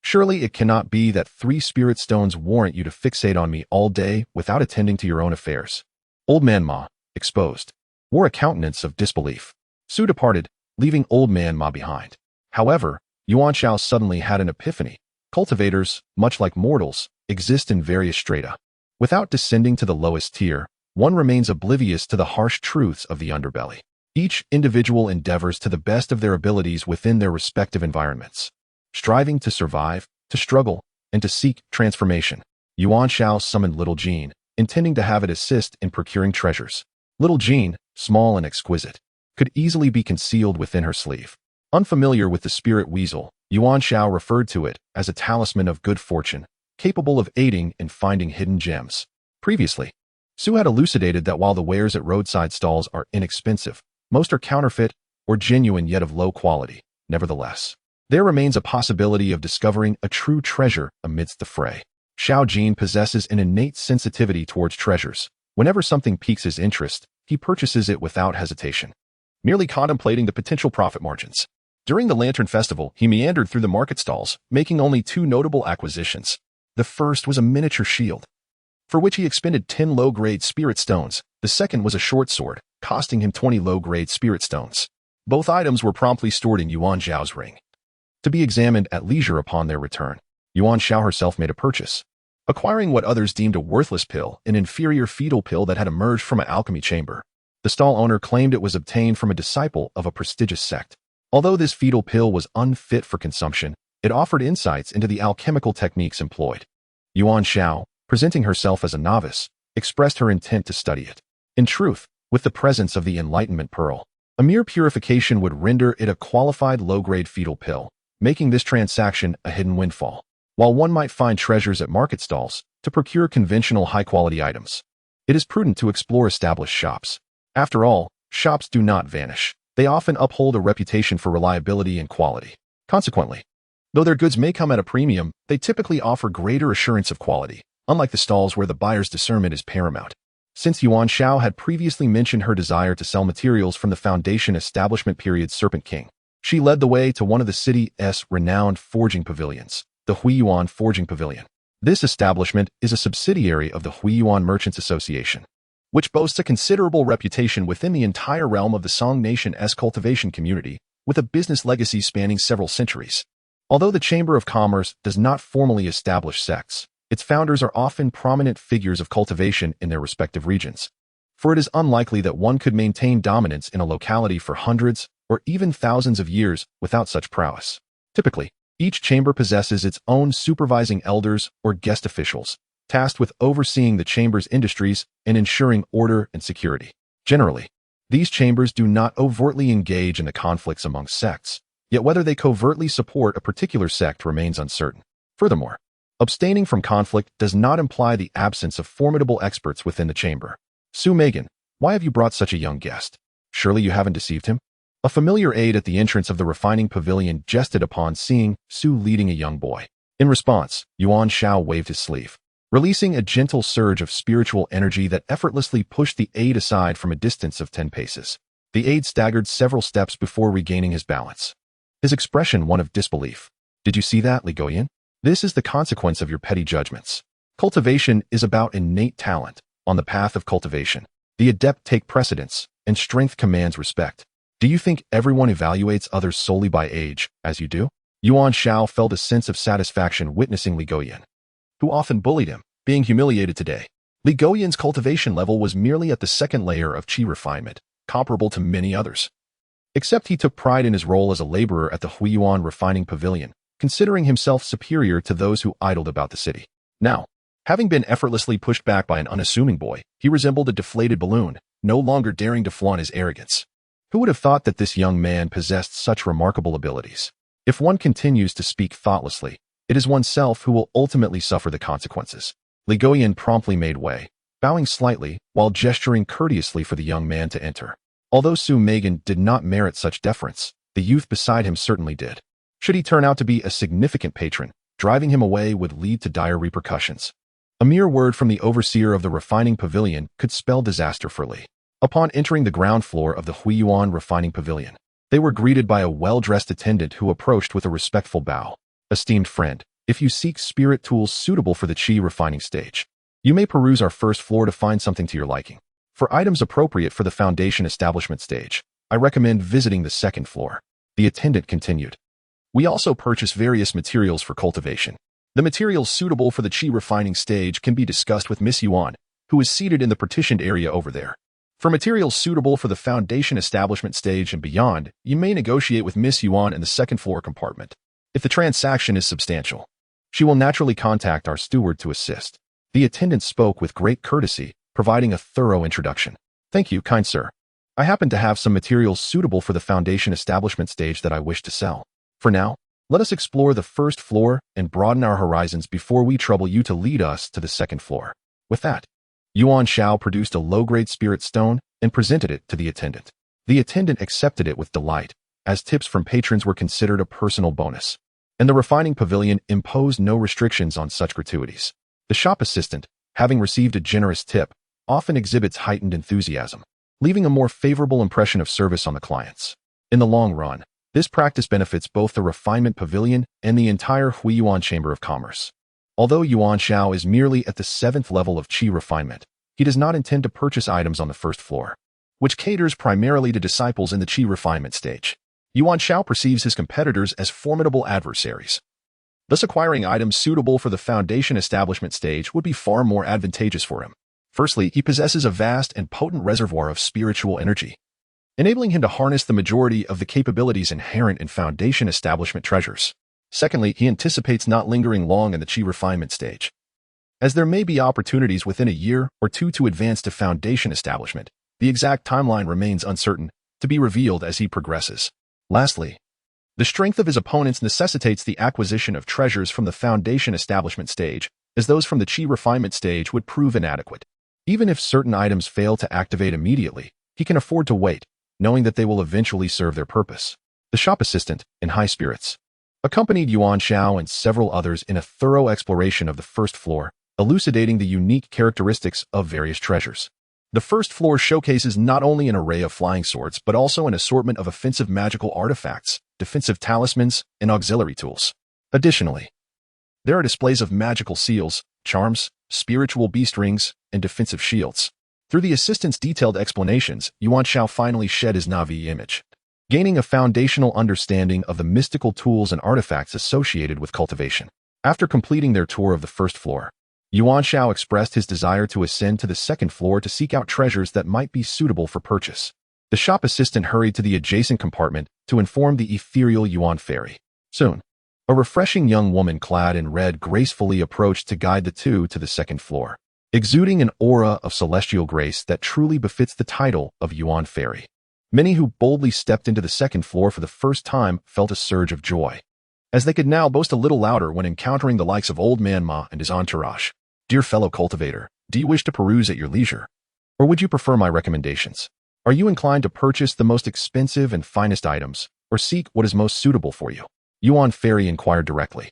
Surely it cannot be that 3 spirit stones warrant you to fixate on me all day without attending to your own affairs. Old man Ma, exposed, wore a countenance of disbelief. Su departed, leaving old man Ma behind. However, Yuan Xiao suddenly had an epiphany. Cultivators, much like mortals, exist in various strata. Without descending to the lowest tier, one remains oblivious to the harsh truths of the underbelly. Each individual endeavors to the best of their abilities within their respective environments, striving to survive, to struggle, and to seek transformation. Yuan Xiao summoned little Jean, intending to have it assist in procuring treasures. Little Jean, small and exquisite, could easily be concealed within her sleeve. Unfamiliar with the spirit weasel, Yuan Xiao referred to it as a talisman of good fortune, capable of aiding in finding hidden gems. Previously, Su had elucidated that while the wares at roadside stalls are inexpensive, most are counterfeit or genuine yet of low quality. Nevertheless, there remains a possibility of discovering a true treasure amidst the fray. Xiao Jin possesses an innate sensitivity towards treasures. Whenever something piques his interest, he purchases it without hesitation, merely contemplating the potential profit margins. During the Lantern Festival, he meandered through the market stalls, making only 2 notable acquisitions. The first was a miniature shield, for which he expended 10 low-grade spirit stones. The second was a short sword, costing him 20 low-grade spirit stones. Both items were promptly stored in Yuan Xiao's ring, to be examined at leisure upon their return. Yuan Xiao herself made a purchase, acquiring what others deemed a worthless pill, an inferior fetal pill that had emerged from an alchemy chamber. The stall owner claimed it was obtained from a disciple of a prestigious sect. Although this fetal pill was unfit for consumption, it offered insights into the alchemical techniques employed. Yuan Xiao, presenting herself as a novice, expressed her intent to study it. In truth, with the presence of the Enlightenment Pearl, a mere purification would render it a qualified low-grade fetal pill, making this transaction a hidden windfall. While one might find treasures at market stalls to procure conventional high-quality items, it is prudent to explore established shops. After all, shops do not vanish. They often uphold a reputation for reliability and quality. Consequently, though their goods may come at a premium, they typically offer greater assurance of quality, unlike the stalls where the buyer's discernment is paramount. Since Yuan Xiao had previously mentioned her desire to sell materials from the Foundation establishment period Serpent King, she led the way to one of the city's renowned forging pavilions, the Huiyuan Forging Pavilion. This establishment is a subsidiary of the Huiyuan Merchants Association, which boasts a considerable reputation within the entire realm of the Song Nation's cultivation community, with a business legacy spanning several centuries. Although the Chamber of Commerce does not formally establish sects, its founders are often prominent figures of cultivation in their respective regions, for it is unlikely that one could maintain dominance in a locality for hundreds or even thousands of years without such prowess. Typically, each chamber possesses its own supervising elders or guest officials, tasked with overseeing the chamber's industries and ensuring order and security. Generally, these chambers do not overtly engage in the conflicts among sects, yet whether they covertly support a particular sect remains uncertain. Furthermore, abstaining from conflict does not imply the absence of formidable experts within the chamber. Su Megan, why have you brought such a young guest? Surely you haven't deceived him? A familiar aide at the entrance of the refining pavilion jested upon seeing Su leading a young boy. In response, Yuan Xiao waved his sleeve, releasing a gentle surge of spiritual energy that effortlessly pushed the aide aside from a distance of 10 paces. The aide staggered several steps before regaining his balance, his expression one of disbelief. Did you see that, Li Goyan? This is the consequence of your petty judgments. Cultivation is about innate talent. On the path of cultivation, the adept take precedence, and strength commands respect. Do you think everyone evaluates others solely by age, as you do? Yuan Xiao felt a sense of satisfaction witnessing Li Goyan, who often bullied him, being humiliated today. Li Goyan's cultivation level was merely at the second layer of qi refinement, comparable to many others. Except he took pride in his role as a laborer at the Huiyuan refining pavilion, considering himself superior to those who idled about the city. Now, having been effortlessly pushed back by an unassuming boy, he resembled a deflated balloon, no longer daring to flaunt his arrogance. Who would have thought that this young man possessed such remarkable abilities? If one continues to speak thoughtlessly, it is oneself who will ultimately suffer the consequences. Li Guoyan promptly made way, bowing slightly while gesturing courteously for the young man to enter. Although Su Megan did not merit such deference, the youth beside him certainly did. Should he turn out to be a significant patron, driving him away would lead to dire repercussions. A mere word from the overseer of the refining pavilion could spell disaster for Li. Upon entering the ground floor of the Huiyuan refining pavilion, they were greeted by a well-dressed attendant who approached with a respectful bow. Esteemed friend, if you seek spirit tools suitable for the qi refining stage, you may peruse our first floor to find something to your liking. For items appropriate for the foundation establishment stage, I recommend visiting the second floor. The attendant continued. We also purchase various materials for cultivation. The materials suitable for the qi refining stage can be discussed with Miss Yuan, who is seated in the partitioned area over there. For materials suitable for the foundation establishment stage and beyond, you may negotiate with Miss Yuan in the second floor compartment. If the transaction is substantial, she will naturally contact our steward to assist. The attendant spoke with great courtesy, providing a thorough introduction. Thank you, kind sir. I happen to have some materials suitable for the foundation establishment stage that I wish to sell. For now, let us explore the first floor and broaden our horizons before we trouble you to lead us to the second floor. With that, Yuan Xiao produced a low-grade spirit stone and presented it to the attendant. The attendant accepted it with delight, as tips from patrons were considered a personal bonus, and the refining pavilion imposed no restrictions on such gratuities. The shop assistant, having received a generous tip, often exhibits heightened enthusiasm, leaving a more favorable impression of service on the clients. In the long run, this practice benefits both the refinement pavilion and the entire Huiyuan Chamber of Commerce. Although Yuan Xiao is merely at the 7th level of qi refinement, he does not intend to purchase items on the first floor, which caters primarily to disciples in the qi refinement stage. Yuan Xiao perceives his competitors as formidable adversaries. Thus, acquiring items suitable for the foundation establishment stage would be far more advantageous for him. Firstly, he possesses a vast and potent reservoir of spiritual energy, enabling him to harness the majority of the capabilities inherent in foundation establishment treasures. Secondly, he anticipates not lingering long in the qi refinement stage, as there may be opportunities within a year or two to advance to foundation establishment. The exact timeline remains uncertain, to be revealed as he progresses. Lastly, the strength of his opponents necessitates the acquisition of treasures from the foundation establishment stage, as those from the qi refinement stage would prove inadequate. Even if certain items fail to activate immediately, he can afford to wait, knowing that they will eventually serve their purpose. The shop assistant, in high spirits, accompanied Yuan Xiao and several others in a thorough exploration of the first floor, elucidating the unique characteristics of various treasures. The first floor showcases not only an array of flying swords, but also an assortment of offensive magical artifacts, defensive talismans, and auxiliary tools. Additionally, there are displays of magical seals, charms, spiritual beast rings, and defensive shields. Through the assistant's detailed explanations, Yuan Xiao finally shed his Navi image, gaining a foundational understanding of the mystical tools and artifacts associated with cultivation. After completing their tour of the first floor, Yuan Xiao expressed his desire to ascend to the second floor to seek out treasures that might be suitable for purchase. The shop assistant hurried to the adjacent compartment to inform the ethereal Yuan fairy. Soon, a refreshing young woman clad in red gracefully approached to guide the two to the second floor, exuding an aura of celestial grace that truly befits the title of Yuan fairy. Many who boldly stepped into the second floor for the first time felt a surge of joy, as they could now boast a little louder when encountering the likes of Old Man Ma and his entourage. Dear fellow cultivator, do you wish to peruse at your leisure? Or would you prefer my recommendations? Are you inclined to purchase the most expensive and finest items, or seek what is most suitable for you? Yuan fairy inquired directly,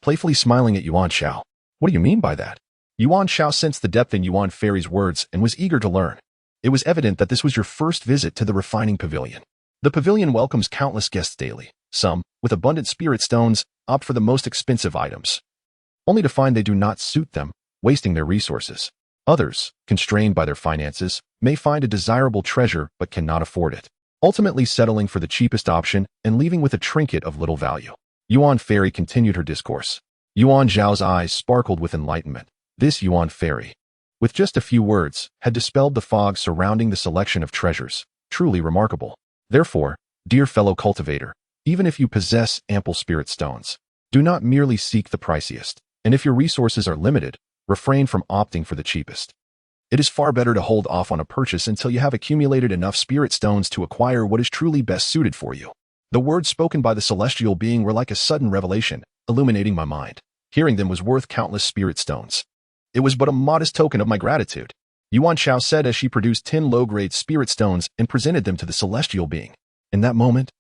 playfully smiling at Yuan Xiao. What do you mean by that? Yuan Xiao sensed the depth in Yuan fairy's words and was eager to learn. It was evident that this was your first visit to the refining pavilion. The pavilion welcomes countless guests daily. Some, with abundant spirit stones, opt for the most expensive items, only to find they do not suit them, wasting their resources. Others, constrained by their finances, may find a desirable treasure but cannot afford it, ultimately settling for the cheapest option and leaving with a trinket of little value. Yuan fairy continued her discourse. Yuan Zhao's eyes sparkled with enlightenment. This Yuan fairy, with just a few words, had dispelled the fog surrounding the selection of treasures. Truly remarkable. Therefore, dear fellow cultivator, even if you possess ample spirit stones, do not merely seek the priciest, and if your resources are limited, refrain from opting for the cheapest. It is far better to hold off on a purchase until you have accumulated enough spirit stones to acquire what is truly best suited for you. The words spoken by the celestial being were like a sudden revelation, illuminating my mind. Hearing them was worth countless spirit stones. It was but a modest token of my gratitude, Yuan Xiao said as she produced 10 low-grade spirit stones and presented them to the celestial being. In that moment,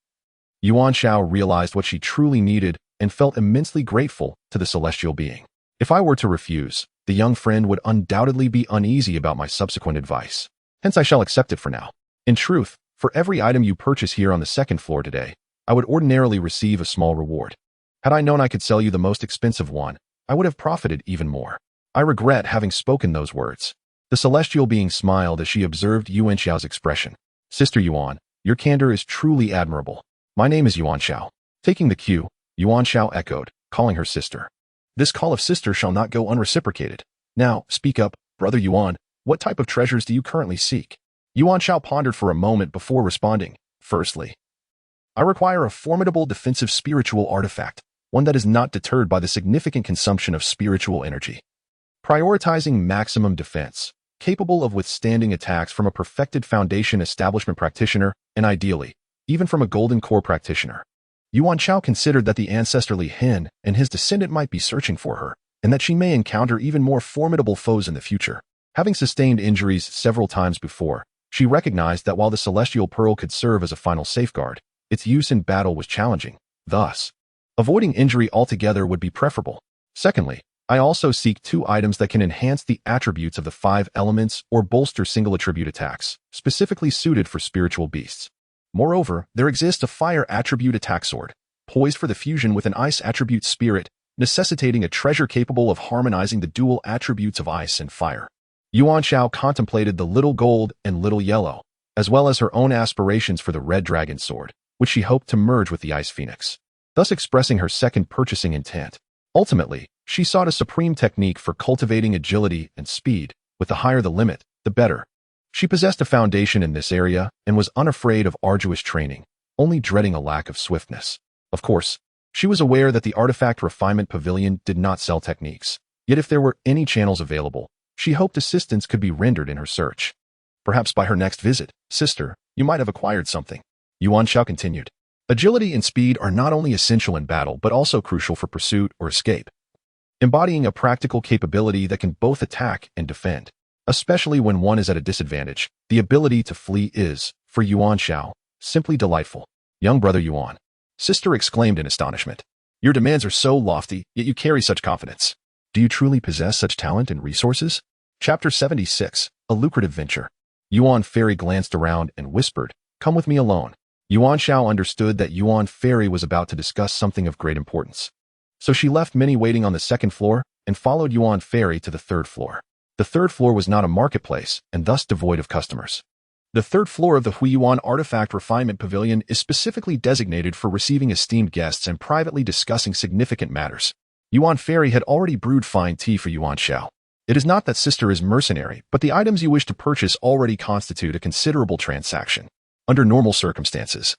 Yuan Xiao realized what she truly needed and felt immensely grateful to the celestial being. If I were to refuse, the young friend would undoubtedly be uneasy about my subsequent advice. Hence I shall accept it for now. In truth, for every item you purchase here on the second floor today, I would ordinarily receive a small reward. Had I known I could sell you the most expensive one, I would have profited even more. I regret having spoken those words. The celestial being smiled as she observed Yuan Xiao's expression. Sister Yuan, your candor is truly admirable. My name is Yuan Xiao. Taking the cue, Yuan Xiao echoed, calling her sister. This call of sister shall not go unreciprocated. Now, speak up, brother Yuan, what type of treasures do you currently seek? Yuan Xiao pondered for a moment before responding. Firstly, I require a formidable defensive spiritual artifact, one that is not deterred by the significant consumption of spiritual energy. Prioritizing maximum defense, capable of withstanding attacks from a perfected foundation establishment practitioner, and ideally, even from a golden core practitioner. Yuan Xiao considered that the ancestrally Hen and his descendant might be searching for her, and that she may encounter even more formidable foes in the future. Having sustained injuries several times before, she recognized that while the celestial pearl could serve as a final safeguard, its use in battle was challenging. Thus, avoiding injury altogether would be preferable. Secondly, I also seek 2 items that can enhance the attributes of the 5 elements or bolster single attribute attacks, specifically suited for spiritual beasts. Moreover, there exists a fire attribute attack sword, poised for the fusion with an ice attribute spirit, necessitating a treasure capable of harmonizing the dual attributes of ice and fire. Yuan Xiao contemplated the little gold and little yellow, as well as her own aspirations for the red dragon sword, which she hoped to merge with the ice phoenix, thus expressing her second purchasing intent. Ultimately, she sought a supreme technique for cultivating agility and speed, with the higher the limit, the better. She possessed a foundation in this area and was unafraid of arduous training, only dreading a lack of swiftness. Of course, she was aware that the Artifact Refinement Pavilion did not sell techniques, yet if there were any channels available, she hoped assistance could be rendered in her search. Perhaps by her next visit, sister, you might have acquired something. Yuan Xiao continued. Agility and speed are not only essential in battle but also crucial for pursuit or escape, embodying a practical capability that can both attack and defend. Especially when one is at a disadvantage, the ability to flee is, for Yuan Xiao, simply delightful. Young brother Yuan, sister exclaimed in astonishment. Your demands are so lofty, yet you carry such confidence. Do you truly possess such talent and resources? Chapter 76, A Lucrative Venture. Yuan Fairy glanced around and whispered, Come with me alone. Yuan Xiao understood that Yuan Fairy was about to discuss something of great importance. So she left many waiting on the second floor and followed Yuan Fairy to the third floor. The third floor was not a marketplace and thus devoid of customers. The third floor of the Huiyuan Artifact Refinement Pavilion is specifically designated for receiving esteemed guests and privately discussing significant matters. Yuan Fairy had already brewed fine tea for Yuan Xiao. It is not that sister is mercenary, but the items you wish to purchase already constitute a considerable transaction. Under normal circumstances,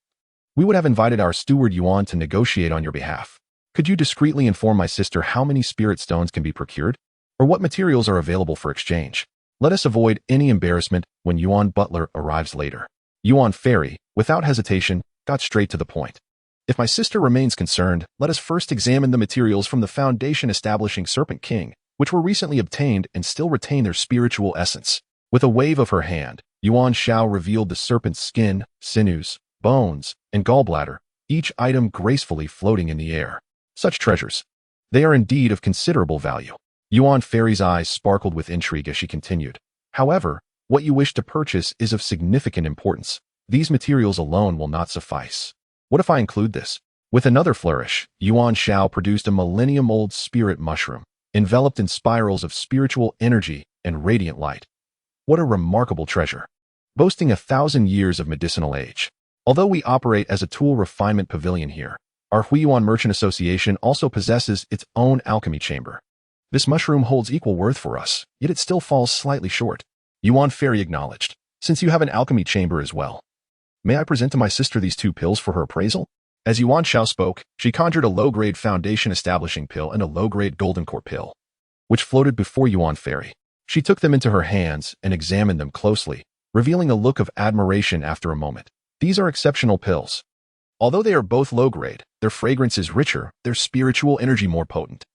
we would have invited our steward Yuan to negotiate on your behalf. Could you discreetly inform my sister how many spirit stones can be procured, or what materials are available for exchange? Let us avoid any embarrassment when Yuan Butler arrives later. Yuan Fairy, without hesitation, got straight to the point. If my sister remains concerned, let us first examine the materials from the foundation establishing Serpent King, which were recently obtained and still retain their spiritual essence. With a wave of her hand, Yuan Xiao revealed the serpent's skin, sinews, bones, and gallbladder, each item gracefully floating in the air. Such treasures. They are indeed of considerable value. Yuan Fairy's eyes sparkled with intrigue as she continued. However, what you wish to purchase is of significant importance. These materials alone will not suffice. What if I include this? With another flourish, Yuan Xiao produced a millennium-old spirit mushroom, enveloped in spirals of spiritual energy and radiant light. What a remarkable treasure, boasting 1,000 years of medicinal age. Although we operate as a tool refinement pavilion here, our Huiyuan Merchant Association also possesses its own alchemy chamber. This mushroom holds equal worth for us, yet it still falls slightly short. Yuan Fairy acknowledged, since you have an alchemy chamber as well. May I present to my sister these 2 pills for her appraisal? As Yuan Xiao spoke, she conjured a low-grade foundation establishing pill and a low-grade golden core pill, which floated before Yuan Fairy. She took them into her hands and examined them closely, revealing a look of admiration after a moment. These are exceptional pills. Although they are both low-grade, their fragrance is richer, their spiritual energy more potent,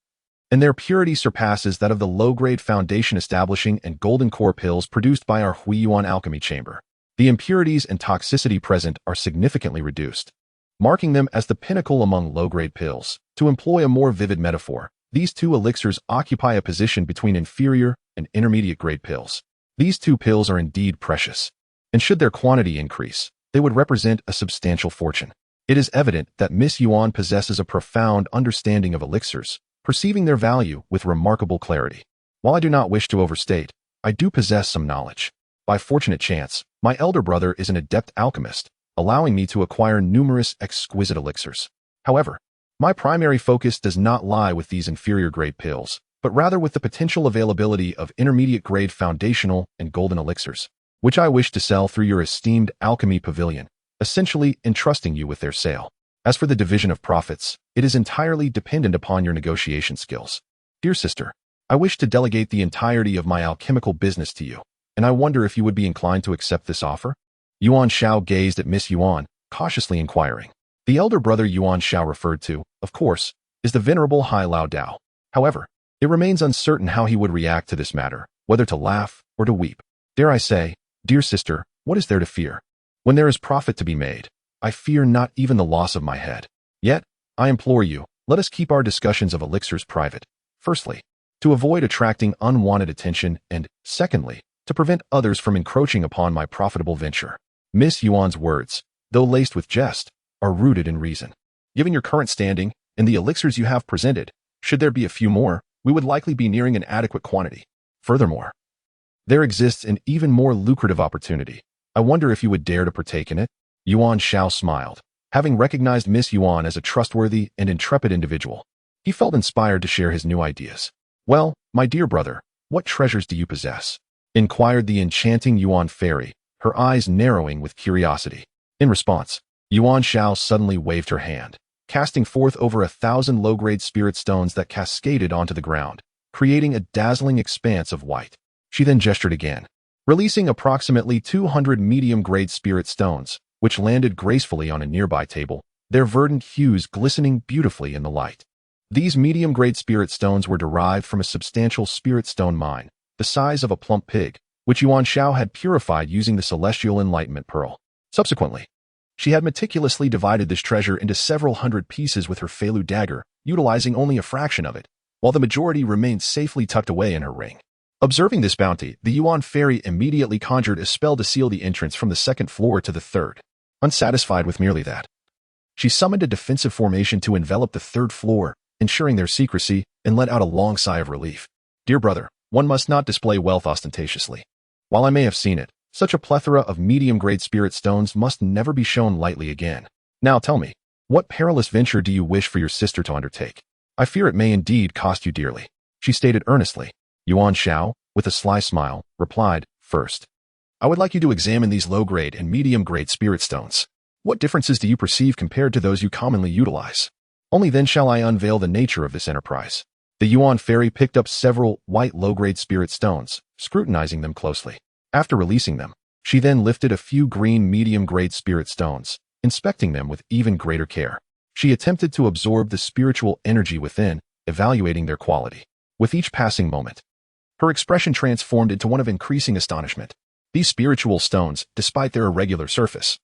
and their purity surpasses that of the low-grade foundation-establishing and golden core pills produced by our Yuan alchemy chamber. The impurities and toxicity present are significantly reduced, marking them as the pinnacle among low-grade pills. To employ a more vivid metaphor, these two elixirs occupy a position between inferior and intermediate-grade pills. These two pills are indeed precious, and should their quantity increase, they would represent a substantial fortune. It is evident that Miss Yuan possesses a profound understanding of elixirs, perceiving their value with remarkable clarity. While I do not wish to overstate, I do possess some knowledge. By fortunate chance, my elder brother is an adept alchemist, allowing me to acquire numerous exquisite elixirs. However, my primary focus does not lie with these inferior-grade pills, but rather with the potential availability of intermediate-grade foundational and golden elixirs, which I wish to sell through your esteemed alchemy pavilion, essentially entrusting you with their sale. As for the division of profits, it is entirely dependent upon your negotiation skills. Dear sister, I wish to delegate the entirety of my alchemical business to you, and I wonder if you would be inclined to accept this offer? Yuan Xiao gazed at Miss Yuan, cautiously inquiring. The elder brother Yuan Xiao referred to, of course, is the venerable Hai Lao Dao. However, it remains uncertain how he would react to this matter, whether to laugh or to weep. Dare I say, dear sister, what is there to fear? When there is profit to be made, I fear not even the loss of my head. Yet, I implore you, let us keep our discussions of elixirs private. Firstly, to avoid attracting unwanted attention, and, secondly, to prevent others from encroaching upon my profitable venture. Miss Yuan's words, though laced with jest, are rooted in reason. Given your current standing and the elixirs you have presented, should there be a few more, we would likely be nearing an adequate quantity. Furthermore, there exists an even more lucrative opportunity. I wonder if you would dare to partake in it? Yuan Xiao smiled. Having recognized Miss Yuan as a trustworthy and intrepid individual, he felt inspired to share his new ideas. Well, my dear brother, what treasures do you possess? Inquired the enchanting Yuan fairy, her eyes narrowing with curiosity. In response, Yuan Xiao suddenly waved her hand, casting forth over 1,000 low-grade spirit stones that cascaded onto the ground, creating a dazzling expanse of white. She then gestured again, releasing approximately 200 medium-grade spirit stones, which landed gracefully on a nearby table, their verdant hues glistening beautifully in the light. These medium-grade spirit stones were derived from a substantial spirit stone mine, the size of a plump pig, which Yuan Xiao had purified using the celestial enlightenment pearl. Subsequently, she had meticulously divided this treasure into several hundred pieces with her Feilu dagger, utilizing only a fraction of it, while the majority remained safely tucked away in her ring. Observing this bounty, the Yuan fairy immediately conjured a spell to seal the entrance from the second floor to the third. Unsatisfied with merely that, she summoned a defensive formation to envelop the third floor, ensuring their secrecy, and let out a long sigh of relief. Dear brother, one must not display wealth ostentatiously. While I may have seen it, such a plethora of medium-grade spirit stones must never be shown lightly again. Now tell me, what perilous venture do you wish for your sister to undertake? I fear it may indeed cost you dearly, she stated earnestly. Yuan Xiao, with a sly smile, replied, First, I would like you to examine these low-grade and medium-grade spirit stones. What differences do you perceive compared to those you commonly utilize? Only then shall I unveil the nature of this enterprise. The Yuan fairy picked up several white low-grade spirit stones, scrutinizing them closely. After releasing them, she then lifted a few green medium-grade spirit stones, inspecting them with even greater care. She attempted to absorb the spiritual energy within, evaluating their quality. With each passing moment, her expression transformed into one of increasing astonishment. These spiritual stones, despite their irregular surface,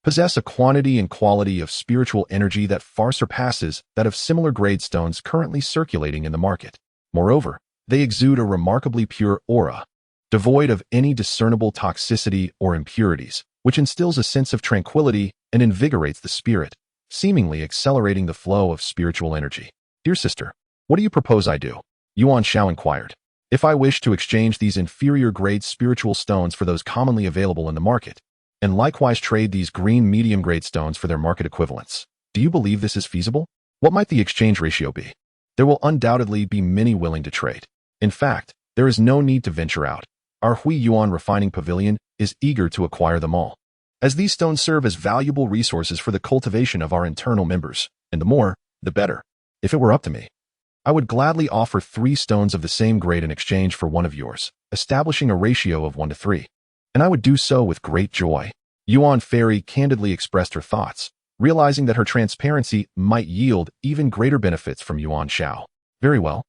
possess a quantity and quality of spiritual energy that far surpasses that of similar grade stones currently circulating in the market. Moreover, they exude a remarkably pure aura, devoid of any discernible toxicity or impurities, which instills a sense of tranquility and invigorates the spirit, seemingly accelerating the flow of spiritual energy. Dear sister, what do you propose I do? Yuan Xiao inquired. If I wish to exchange these inferior grade spiritual stones for those commonly available in the market, and likewise trade these green medium grade stones for their market equivalents, do you believe this is feasible? What might the exchange ratio be? There will undoubtedly be many willing to trade. In fact, there is no need to venture out. Our Yuan refining pavilion is eager to acquire them all, as these stones serve as valuable resources for the cultivation of our internal members, and the more, the better. If it were up to me, I would gladly offer 3 stones of the same grade in exchange for one of yours. establishing a ratio of 1 to 3. And I would do so with great joy. Yuan Fairy candidly expressed her thoughts, realizing that her transparency might yield even greater benefits from Yuan Xiao. Very well.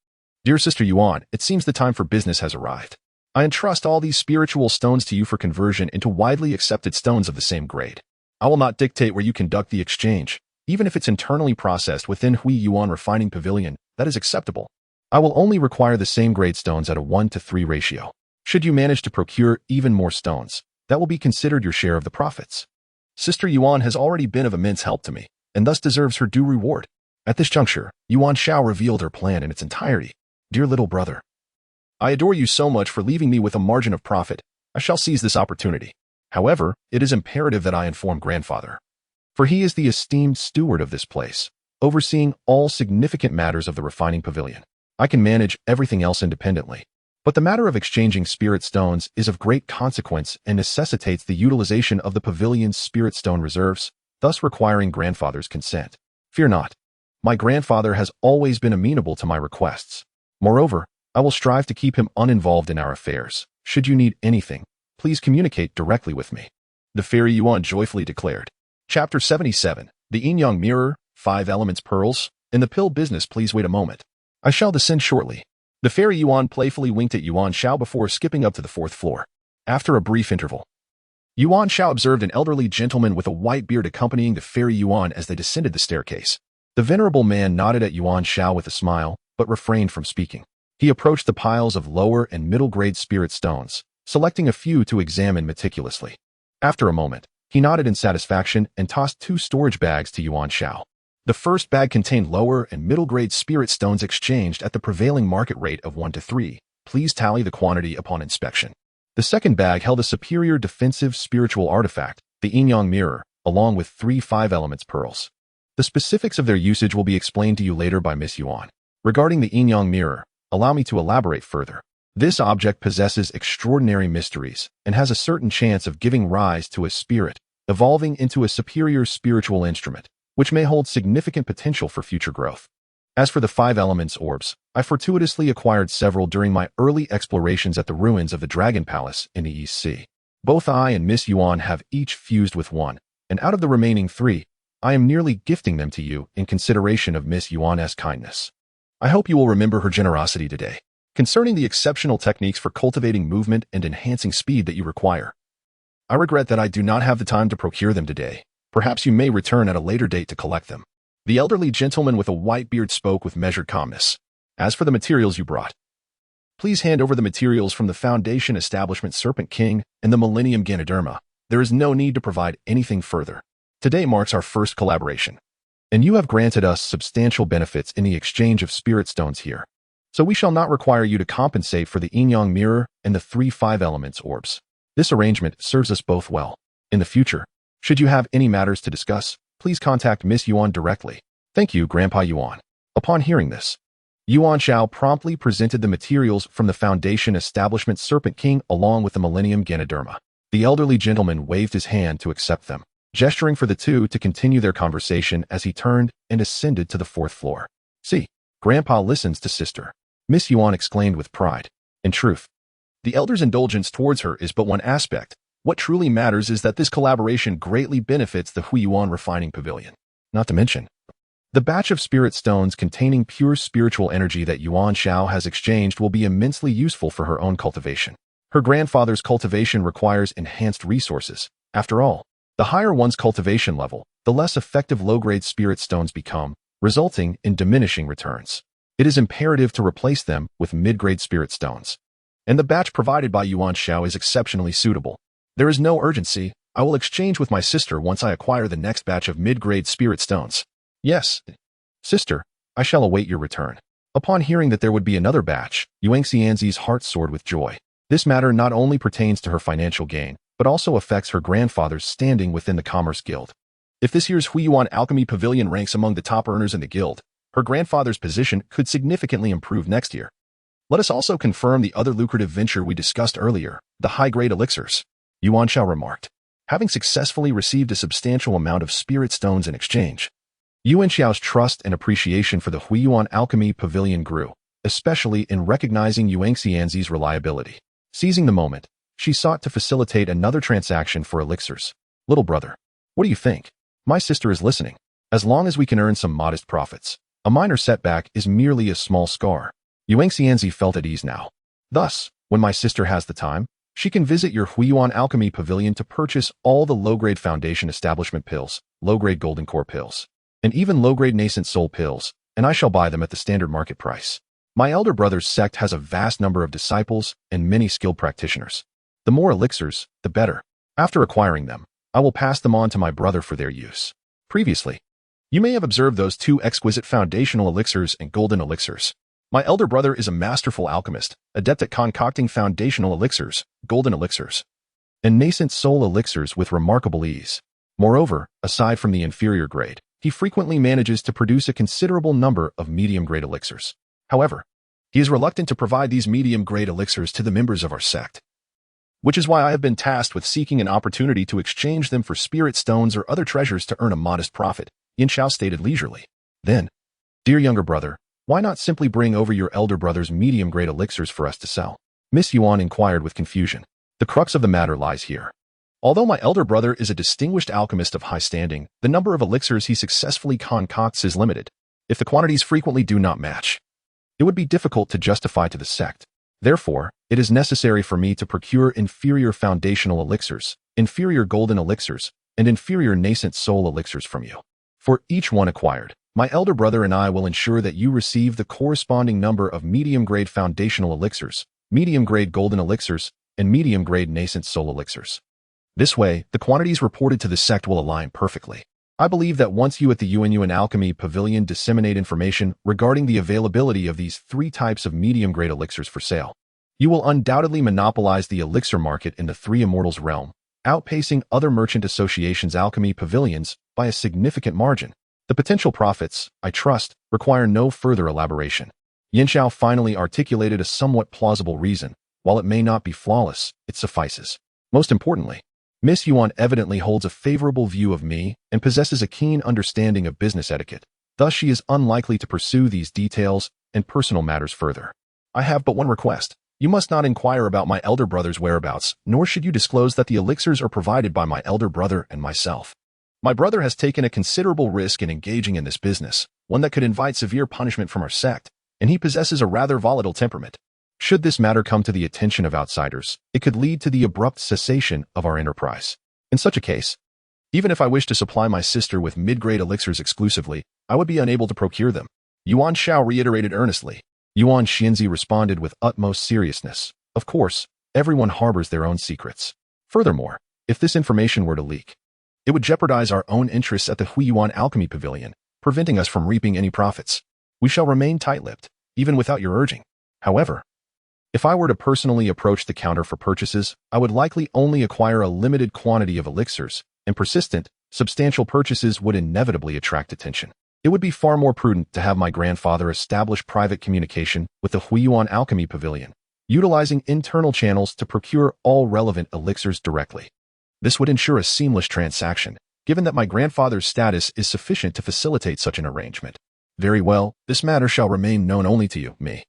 Dear Sister Yuan, it seems the time for business has arrived. I entrust all these spiritual stones to you for conversion into widely accepted stones of the same grade. I will not dictate where you conduct the exchange, even if it's internally processed within Hui Yuan Refining Pavilion, that is acceptable. I will only require the same grade stones at a 1 to 3 ratio. Should you manage to procure even more stones, that will be considered your share of the profits. Sister Yuan has already been of immense help to me, and thus deserves her due reward. At this juncture, Yuan Xiao revealed her plan in its entirety. Dear little brother, I adore you so much for leaving me with a margin of profit. I shall seize this opportunity. However, it is imperative that I inform grandfather, for he is the esteemed steward of this place, overseeing all significant matters of the refining pavilion. I can manage everything else independently, but the matter of exchanging spirit stones is of great consequence and necessitates the utilization of the pavilion's spirit stone reserves, thus requiring grandfather's consent. Fear not. My grandfather has always been amenable to my requests. Moreover, I will strive to keep him uninvolved in our affairs. Should you need anything, please communicate directly with me. The Fairy Yuan joyfully declared. Chapter 77, The Yin-Yang Mirror, 5 Elements Pearls. In the pill business, please wait a moment. I shall descend shortly. The Fairy Yuan playfully winked at Yuan Xiao before skipping up to the 4th floor. After a brief interval, Yuan Xiao observed an elderly gentleman with a white beard accompanying the Fairy Yuan as they descended the staircase. The venerable man nodded at Yuan Xiao with a smile, but refrained from speaking. He approached the piles of lower and middle-grade spirit stones, selecting a few to examine meticulously. After a moment, he nodded in satisfaction and tossed 2 storage bags to Yuan Xiao. The first bag contained lower and middle-grade spirit stones exchanged at the prevailing market rate of 1 to 3. Please tally the quantity upon inspection. The second bag held a superior defensive spiritual artifact, the Yin-Yang Mirror, along with 3 5 Elements Pearls. The specifics of their usage will be explained to you later by Miss Yuan. Regarding the Yin-Yang Mirror, allow me to elaborate further. This object possesses extraordinary mysteries and has a certain chance of giving rise to a spirit, evolving into a superior spiritual instrument, which may hold significant potential for future growth. As for the 5 Elements Orbs, I fortuitously acquired several during my early explorations at the ruins of the Dragon Palace in the East Sea. Both I and Miss Yuan have each fused with 1, and out of the remaining 3, I am nearly gifting them to you in consideration of Miss Yuan's kindness. I hope you will remember her generosity today. Concerning the exceptional techniques for cultivating movement and enhancing speed that you require, I regret that I do not have the time to procure them today. Perhaps you may return at a later date to collect them. The elderly gentleman with a white beard spoke with measured calmness. As for the materials you brought, please hand over the materials from the Foundation Establishment Serpent King and the Millennium Ganoderma. There is no need to provide anything further. Today marks our first collaboration, and you have granted us substantial benefits in the exchange of spirit stones here. So we shall not require you to compensate for the Yin-Yang Mirror and the 3 5 Elements Orbs. This arrangement serves us both well. In the future, should you have any matters to discuss, please contact Miss Yuan directly. Thank you, Grandpa Yuan. Upon hearing this, Yuan Xiao promptly presented the materials from the Foundation Establishment Serpent King along with the Millennium Ganoderma. The elderly gentleman waved his hand to accept them, gesturing for the two to continue their conversation as he turned and ascended to the 4th floor. See, Grandpa listens to Sister, Miss Yuan exclaimed with pride. In truth, the elder's indulgence towards her is but one aspect. What truly matters is that this collaboration greatly benefits the Hui Yuan Refining Pavilion. Not to mention, the batch of spirit stones containing pure spiritual energy that Yuan Xiao has exchanged will be immensely useful for her own cultivation. Her grandfather's cultivation requires enhanced resources. After all, the higher one's cultivation level, the less effective low-grade spirit stones become, resulting in diminishing returns. It is imperative to replace them with mid-grade spirit stones. And the batch provided by Yuan Xiao is exceptionally suitable. There is no urgency. I will exchange with my sister once I acquire the next batch of mid-grade spirit stones. Yes, sister, I shall await your return. Upon hearing that there would be another batch, Yuan Xianzi's heart soared with joy. This matter not only pertains to her financial gain, but also affects her grandfather's standing within the Commerce Guild. If this year's Hui Yuan Alchemy Pavilion ranks among the top earners in the guild, her grandfather's position could significantly improve next year. Let us also confirm the other lucrative venture we discussed earlier, the high-grade elixirs, Yuan Xiao remarked. Having successfully received a substantial amount of spirit stones in exchange, Yuan Xiao's trust and appreciation for the Hui Yuan Alchemy Pavilion grew, especially in recognizing Yuan Xianzi's reliability. Seizing the moment, she sought to facilitate another transaction for elixirs. Little brother, what do you think? My sister is listening. As long as we can earn some modest profits, a minor setback is merely a small scar. Yuan Xiao felt at ease now. Thus, when my sister has the time, she can visit your Huiyuan Alchemy Pavilion to purchase all the low-grade Foundation Establishment pills, low-grade Golden Core pills, and even low-grade Nascent Soul pills, and I shall buy them at the standard market price. My elder brother's sect has a vast number of disciples and many skilled practitioners. The more elixirs, the better. After acquiring them, I will pass them on to my brother for their use. Previously, you may have observed those two exquisite foundational elixirs and golden elixirs. My elder brother is a masterful alchemist, adept at concocting foundational elixirs, golden elixirs, and nascent soul elixirs with remarkable ease. Moreover, aside from the inferior grade, he frequently manages to produce a considerable number of medium-grade elixirs. However, he is reluctant to provide these medium-grade elixirs to the members of our sect, which is why I have been tasked with seeking an opportunity to exchange them for spirit stones or other treasures to earn a modest profit, Yuan Xiao stated leisurely. Then, dear younger brother, why not simply bring over your elder brother's medium-grade elixirs for us to sell? Miss Yuan inquired with confusion. The crux of the matter lies here. Although my elder brother is a distinguished alchemist of high standing, the number of elixirs he successfully concocts is limited. If the quantities frequently do not match, it would be difficult to justify to the sect. Therefore, it is necessary for me to procure inferior foundational elixirs, inferior golden elixirs, and inferior nascent soul elixirs from you. For each one acquired, my elder brother and I will ensure that you receive the corresponding number of medium-grade foundational elixirs, medium-grade golden elixirs, and medium-grade nascent soul elixirs. This way, the quantities reported to the sect will align perfectly. I believe that once you at the Yuan Alchemy Pavilion disseminate information regarding the availability of these three types of medium-grade elixirs for sale, you will undoubtedly monopolize the elixir market in the Three Immortals realm, outpacing other merchant associations' alchemy pavilions by a significant margin. The potential profits, I trust, require no further elaboration. Yuan Xiao finally articulated a somewhat plausible reason. While it may not be flawless, it suffices. Most importantly, Miss Yuan evidently holds a favorable view of me and possesses a keen understanding of business etiquette. Thus, she is unlikely to pursue these details and personal matters further. I have but one request. You must not inquire about my elder brother's whereabouts, nor should you disclose that the elixirs are provided by my elder brother and myself. My brother has taken a considerable risk in engaging in this business, one that could invite severe punishment from our sect, and he possesses a rather volatile temperament. Should this matter come to the attention of outsiders, it could lead to the abrupt cessation of our enterprise. In such a case, even if I wish to supply my sister with mid-grade elixirs exclusively, I would be unable to procure them. Yuan Xiao reiterated earnestly. Yuan Xiao responded with utmost seriousness. Of course, everyone harbors their own secrets. Furthermore, if this information were to leak, it would jeopardize our own interests at the Huiyuan Alchemy Pavilion, preventing us from reaping any profits. We shall remain tight-lipped, even without your urging. However, if I were to personally approach the counter for purchases, I would likely only acquire a limited quantity of elixirs, and persistent, substantial purchases would inevitably attract attention. It would be far more prudent to have my grandfather establish private communication with the Huiyuan Alchemy Pavilion, utilizing internal channels to procure all relevant elixirs directly. This would ensure a seamless transaction, given that my grandfather's status is sufficient to facilitate such an arrangement. Very well, this matter shall remain known only to you, me,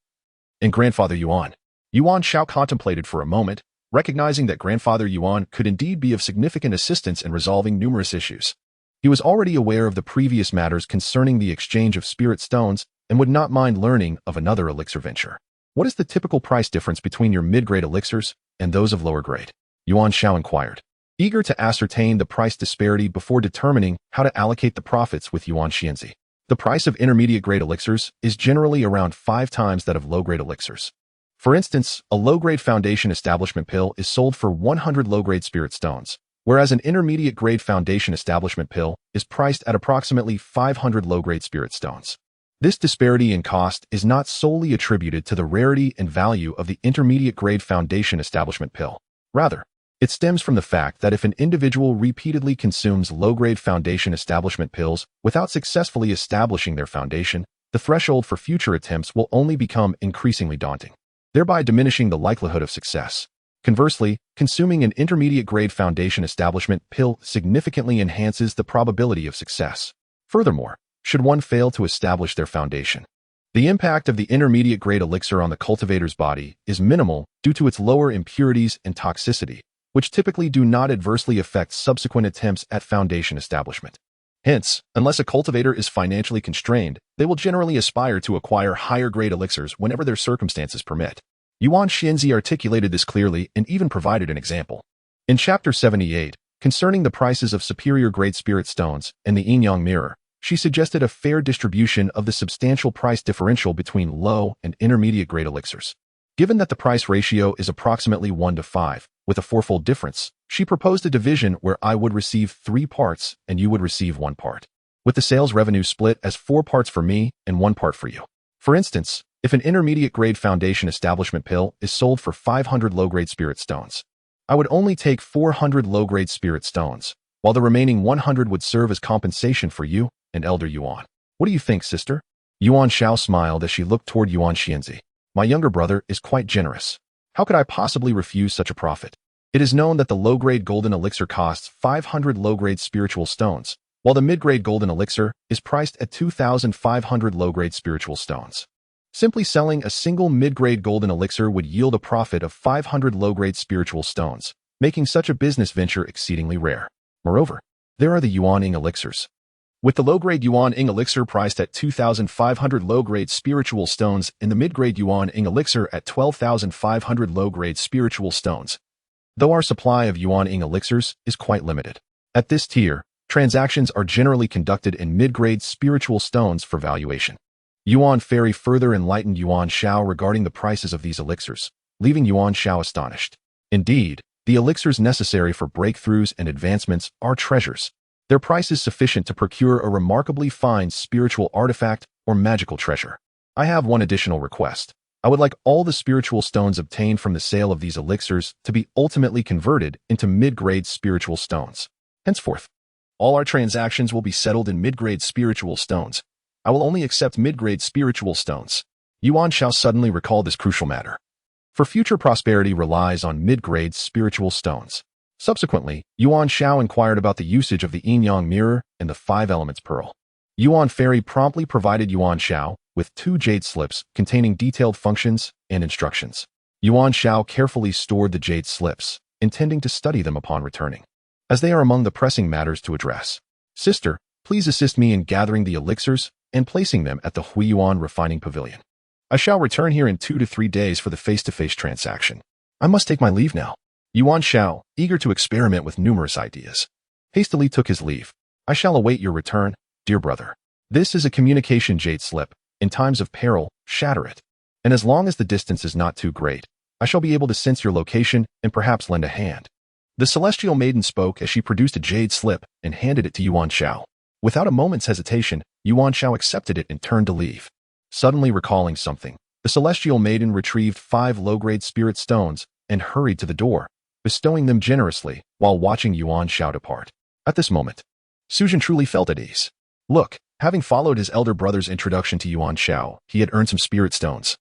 and Grandfather Yuan. Yuan Xiao contemplated for a moment, recognizing that Grandfather Yuan could indeed be of significant assistance in resolving numerous issues. He was already aware of the previous matters concerning the exchange of spirit stones and would not mind learning of another elixir venture. What is the typical price difference between your mid-grade elixirs and those of lower grade? Yuan Xiao inquired, eager to ascertain the price disparity before determining how to allocate the profits with Yuan Xiao. The price of intermediate-grade elixirs is generally around 5 times that of low-grade elixirs. For instance, a low-grade Foundation Establishment pill is sold for 100 low-grade spirit stones, whereas an intermediate-grade Foundation Establishment pill is priced at approximately 500 low-grade spirit stones. This disparity in cost is not solely attributed to the rarity and value of the intermediate-grade Foundation Establishment pill. Rather, it stems from the fact that if an individual repeatedly consumes low-grade Foundation Establishment pills without successfully establishing their foundation, the threshold for future attempts will only become increasingly daunting, thereby diminishing the likelihood of success. Conversely, consuming an intermediate-grade Foundation Establishment pill significantly enhances the probability of success. Furthermore, should one fail to establish their foundation, The impact of the intermediate-grade elixir on the cultivator's body is minimal due to its lower impurities and toxicity, which typically do not adversely affect subsequent attempts at foundation establishment. Hence, unless a cultivator is financially constrained, they will generally aspire to acquire higher-grade elixirs whenever their circumstances permit. Yuan Xiao articulated this clearly and even provided an example. In Chapter 78, concerning the prices of superior-grade spirit stones and the yin-yang mirror, she suggested a fair distribution of the substantial price differential between low and intermediate-grade elixirs. Given that the price ratio is approximately 1 to 5, with a fourfold difference, she proposed a division where I would receive 3 parts and you would receive 1 part, with the sales revenue split as 4 parts for me and 1 part for you. For instance, if an intermediate-grade foundation establishment pill is sold for 500 low-grade spirit stones, I would only take 400 low-grade spirit stones, while the remaining 100 would serve as compensation for you and Elder Yuan. What do you think, sister? Yuan Xiao smiled as she looked toward Yuan Xiao. My younger brother is quite generous. How could I possibly refuse such a profit? It is known that the low-grade golden elixir costs 500 low-grade spiritual stones, while the mid-grade golden elixir is priced at 2,500 low-grade spiritual stones. Simply selling a single mid-grade golden elixir would yield a profit of 500 low-grade spiritual stones, making such a business venture exceedingly rare. Moreover, there are the Yuan Ing elixirs. With the low-grade Yuan Ing elixir priced at 2,500 low-grade spiritual stones and the mid-grade Yuan Ing elixir at 12,500 low-grade spiritual stones, though our supply of Yuan Ing elixirs is quite limited. At this tier, transactions are generally conducted in mid-grade spiritual stones for valuation. Yuan Fairy further enlightened Yuan Xiao regarding the prices of these elixirs, leaving Yuan Xiao astonished. Indeed, the elixirs necessary for breakthroughs and advancements are treasures. Their price is sufficient to procure a remarkably fine spiritual artifact or magical treasure. I have one additional request. I would like all the spiritual stones obtained from the sale of these elixirs to be ultimately converted into mid-grade spiritual stones. Henceforth, all our transactions will be settled in mid-grade spiritual stones. I will only accept mid-grade spiritual stones. Yuan Xiao suddenly recalled this crucial matter. For future prosperity relies on mid-grade spiritual stones. Subsequently, Yuan Xiao inquired about the usage of the yin-yang mirror and the 5 elements pearl. Yuan Fairy promptly provided Yuan Xiao with 2 jade slips containing detailed functions and instructions. Yuan Xiao carefully stored the jade slips, intending to study them upon returning, as they are among the pressing matters to address. Sister, please assist me in gathering the elixirs and placing them at the Huiyuan refining pavilion. I shall return here in 2 to 3 days for the face-to-face transaction. I must take my leave now. Yuan Xiao, eager to experiment with numerous ideas, hastily took his leave. I shall await your return, dear brother. This is a communication jade slip. In times of peril, shatter it. And as long as the distance is not too great, I shall be able to sense your location and perhaps lend a hand. The celestial maiden spoke as she produced a jade slip and handed it to Yuan Xiao. Without a moment's hesitation, Yuan Xiao accepted it and turned to leave. Suddenly recalling something, the celestial maiden retrieved 5 low-grade spirit stones and hurried to the door, bestowing them generously while watching Yuan Xiao depart. At this moment, Suzhen truly felt at ease. Look, having followed his elder brother's introduction to Yuan Xiao, he had earned some spirit stones,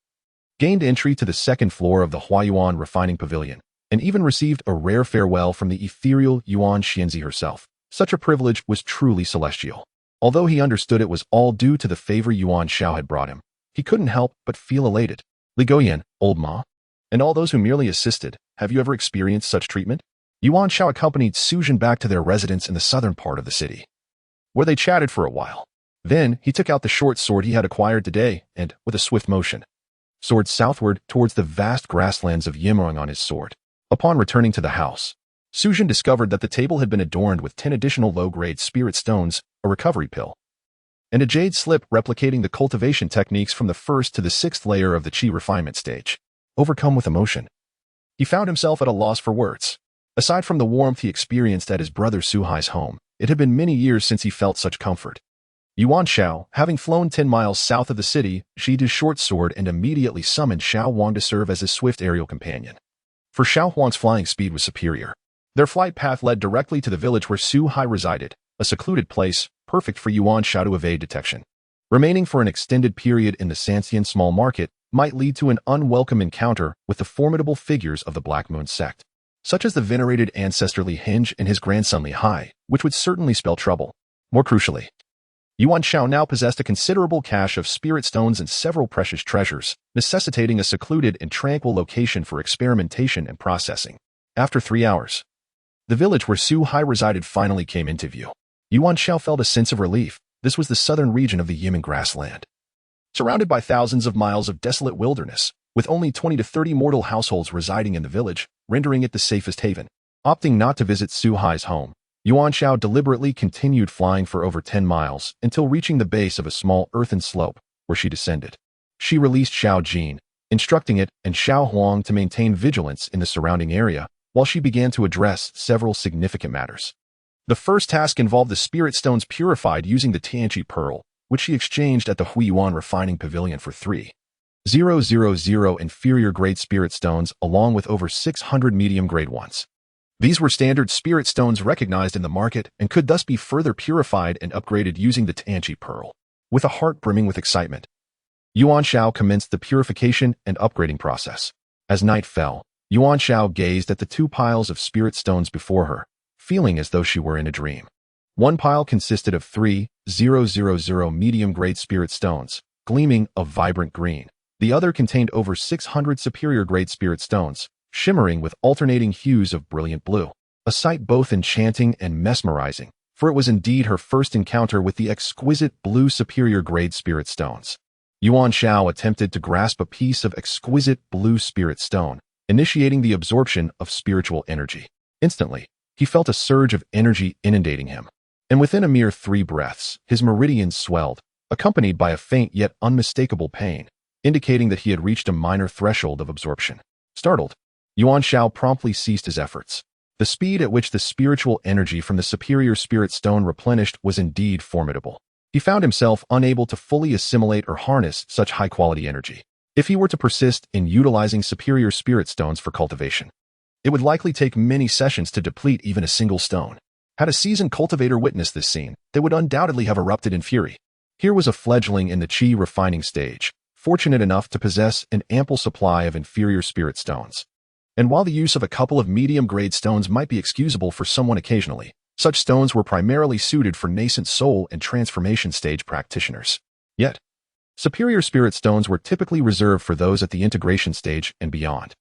gained entry to the 2nd floor of the Huiyuan refining pavilion, and even received a rare farewell from the ethereal Yuan Xiao herself. Such a privilege was truly celestial. Although he understood it was all due to the favor Yuan Xiao had brought him, he couldn't help but feel elated. Li Goyan, old ma, and all those who merely assisted, have you ever experienced such treatment? Yuan Xiao accompanied Suzhen back to their residence in the southern part of the city, where they chatted for a while. Then he took out the short sword he had acquired today and, with a swift motion, soared southward towards the vast grasslands of Yimrong on his sword. Upon returning to the house, Suzhen discovered that the table had been adorned with 10 additional low-grade spirit stones, a recovery pill, and a jade slip replicating the cultivation techniques from the 1st to the 6th layer of the qi refinement stage. Overcome with emotion, he found himself at a loss for words. Aside from the warmth he experienced at his brother Suhai's home, it had been many years since he felt such comfort. Yuan Xiao, having flown 10 miles south of the city, sheathed his short sword and immediately summoned Xiao Huang to serve as his swift aerial companion. For Xiao Huang's flying speed was superior. Their flight path led directly to the village where Suhai resided, a secluded place, perfect for Yuan Xiao to evade detection. Remaining for an extended period in the Sanxian small market might lead to an unwelcome encounter with the formidable figures of the Black Moon sect, such as the venerated ancestor Li Hinge and his grandson Li Hai, which would certainly spell trouble. More crucially, Yuan Xiao now possessed a considerable cache of spirit stones and several precious treasures, necessitating a secluded and tranquil location for experimentation and processing. After 3 hours, the village where Su Hai resided finally came into view. Yuan Xiao felt a sense of relief. This was the southern region of the Yimin grassland, surrounded by thousands of miles of desolate wilderness, with only 20 to 30 mortal households residing in the village, rendering it the safest haven. Opting not to visit Su Hai's home, Yuan Xiao deliberately continued flying for over 10 miles until reaching the base of a small earthen slope, where she descended. She released Xiao Jin, instructing it and Xiao Huang to maintain vigilance in the surrounding area, while she began to address several significant matters. The first task involved the spirit stones purified using the Tianqi pearl, which she exchanged at the Huiyuan refining pavilion for 3,000 inferior-grade spirit stones along with over 600 medium-grade ones. These were standard spirit stones recognized in the market and could thus be further purified and upgraded using the Tianqi pearl. With a heart brimming with excitement, Yuan Xiao commenced the purification and upgrading process. As night fell, Yuan Xiao gazed at the 2 piles of spirit stones before her, feeling as though she were in a dream. One pile consisted of 3,000 medium-grade spirit stones, gleaming a vibrant green. The other contained over 600 superior-grade spirit stones, shimmering with alternating hues of brilliant blue. A sight both enchanting and mesmerizing, for it was indeed her first encounter with the exquisite blue superior-grade spirit stones. Yuan Xiao attempted to grasp a piece of exquisite blue spirit stone, initiating the absorption of spiritual energy. Instantly, he felt a surge of energy inundating him, and within a mere 3 breaths, his meridians swelled, accompanied by a faint yet unmistakable pain, indicating that he had reached a minor threshold of absorption. Startled, Yuan Xiao promptly ceased his efforts. The speed at which the spiritual energy from the superior spirit stone replenished was indeed formidable. He found himself unable to fully assimilate or harness such high-quality energy. If he were to persist in utilizing superior spirit stones for cultivation, it would likely take many sessions to deplete even a single stone. Had a seasoned cultivator witnessed this scene, they would undoubtedly have erupted in fury. Here was a fledgling in the qi refining stage, fortunate enough to possess an ample supply of inferior spirit stones. And while the use of a couple of medium-grade stones might be excusable for someone occasionally, such stones were primarily suited for nascent soul and transformation stage practitioners. Yet, superior spirit stones were typically reserved for those at the integration stage and beyond.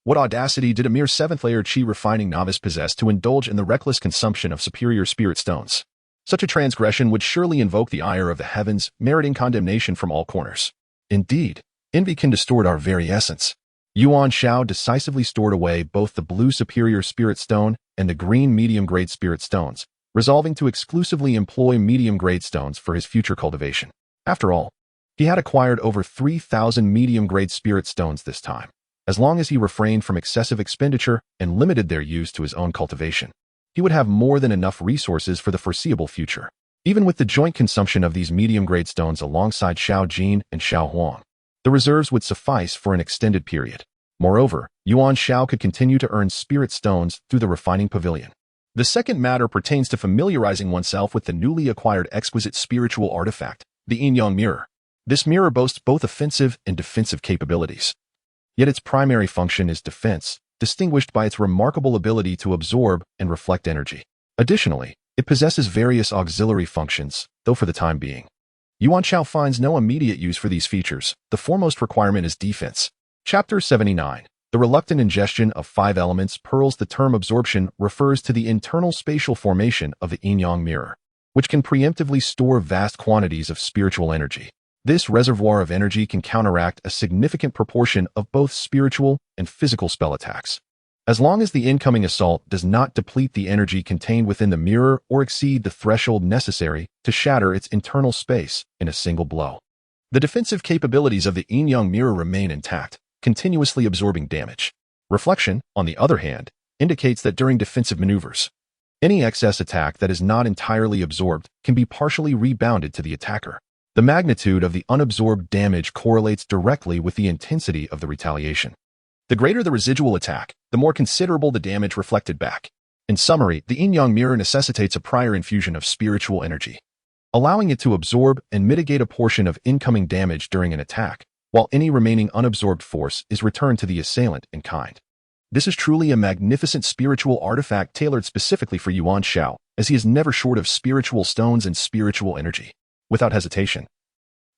What audacity did a mere 7th-layer qi refining novice possess to indulge in the reckless consumption of superior spirit stones? Such a transgression would surely invoke the ire of the heavens, meriting condemnation from all corners. Indeed, envy can distort our very essence. Yuan Xiao decisively stored away both the blue superior spirit stone and the green medium-grade spirit stones, resolving to exclusively employ medium-grade stones for his future cultivation. After all, he had acquired over 3,000 medium-grade spirit stones this time, as long as he refrained from excessive expenditure and limited their use to his own cultivation. He would have more than enough resources for the foreseeable future, even with the joint consumption of these medium-grade stones alongside Xiao Jin and Xiao Huang. The reserves would suffice for an extended period. Moreover, Yuan Xiao could continue to earn spirit stones through the refining pavilion. The second matter pertains to familiarizing oneself with the newly acquired exquisite spiritual artifact, the Yin-Yang Mirror. This mirror boasts both offensive and defensive capabilities. Yet its primary function is defense, distinguished by its remarkable ability to absorb and reflect energy. Additionally, it possesses various auxiliary functions, though for the time being, Yuan Xiao finds no immediate use for these features. The foremost requirement is defense. Chapter 79. The reluctant ingestion of 5 elements pearls. The term absorption refers to the internal spatial formation of the yin-yang mirror, which can preemptively store vast quantities of spiritual energy. This reservoir of energy can counteract a significant proportion of both spiritual and physical spell attacks, as long as the incoming assault does not deplete the energy contained within the mirror or exceed the threshold necessary to shatter its internal space in a single blow. The defensive capabilities of the yin-yang mirror remain intact, continuously absorbing damage. Reflection, on the other hand, indicates that during defensive maneuvers, any excess attack that is not entirely absorbed can be partially rebounded to the attacker. The magnitude of the unabsorbed damage correlates directly with the intensity of the retaliation. The greater the residual attack, the more considerable the damage reflected back. In summary, the yin-yang mirror necessitates a prior infusion of spiritual energy, allowing it to absorb and mitigate a portion of incoming damage during an attack, while any remaining unabsorbed force is returned to the assailant in kind. This is truly a magnificent spiritual artifact tailored specifically for Yuan Xiao, as he is never short of spiritual stones and spiritual energy. Without hesitation,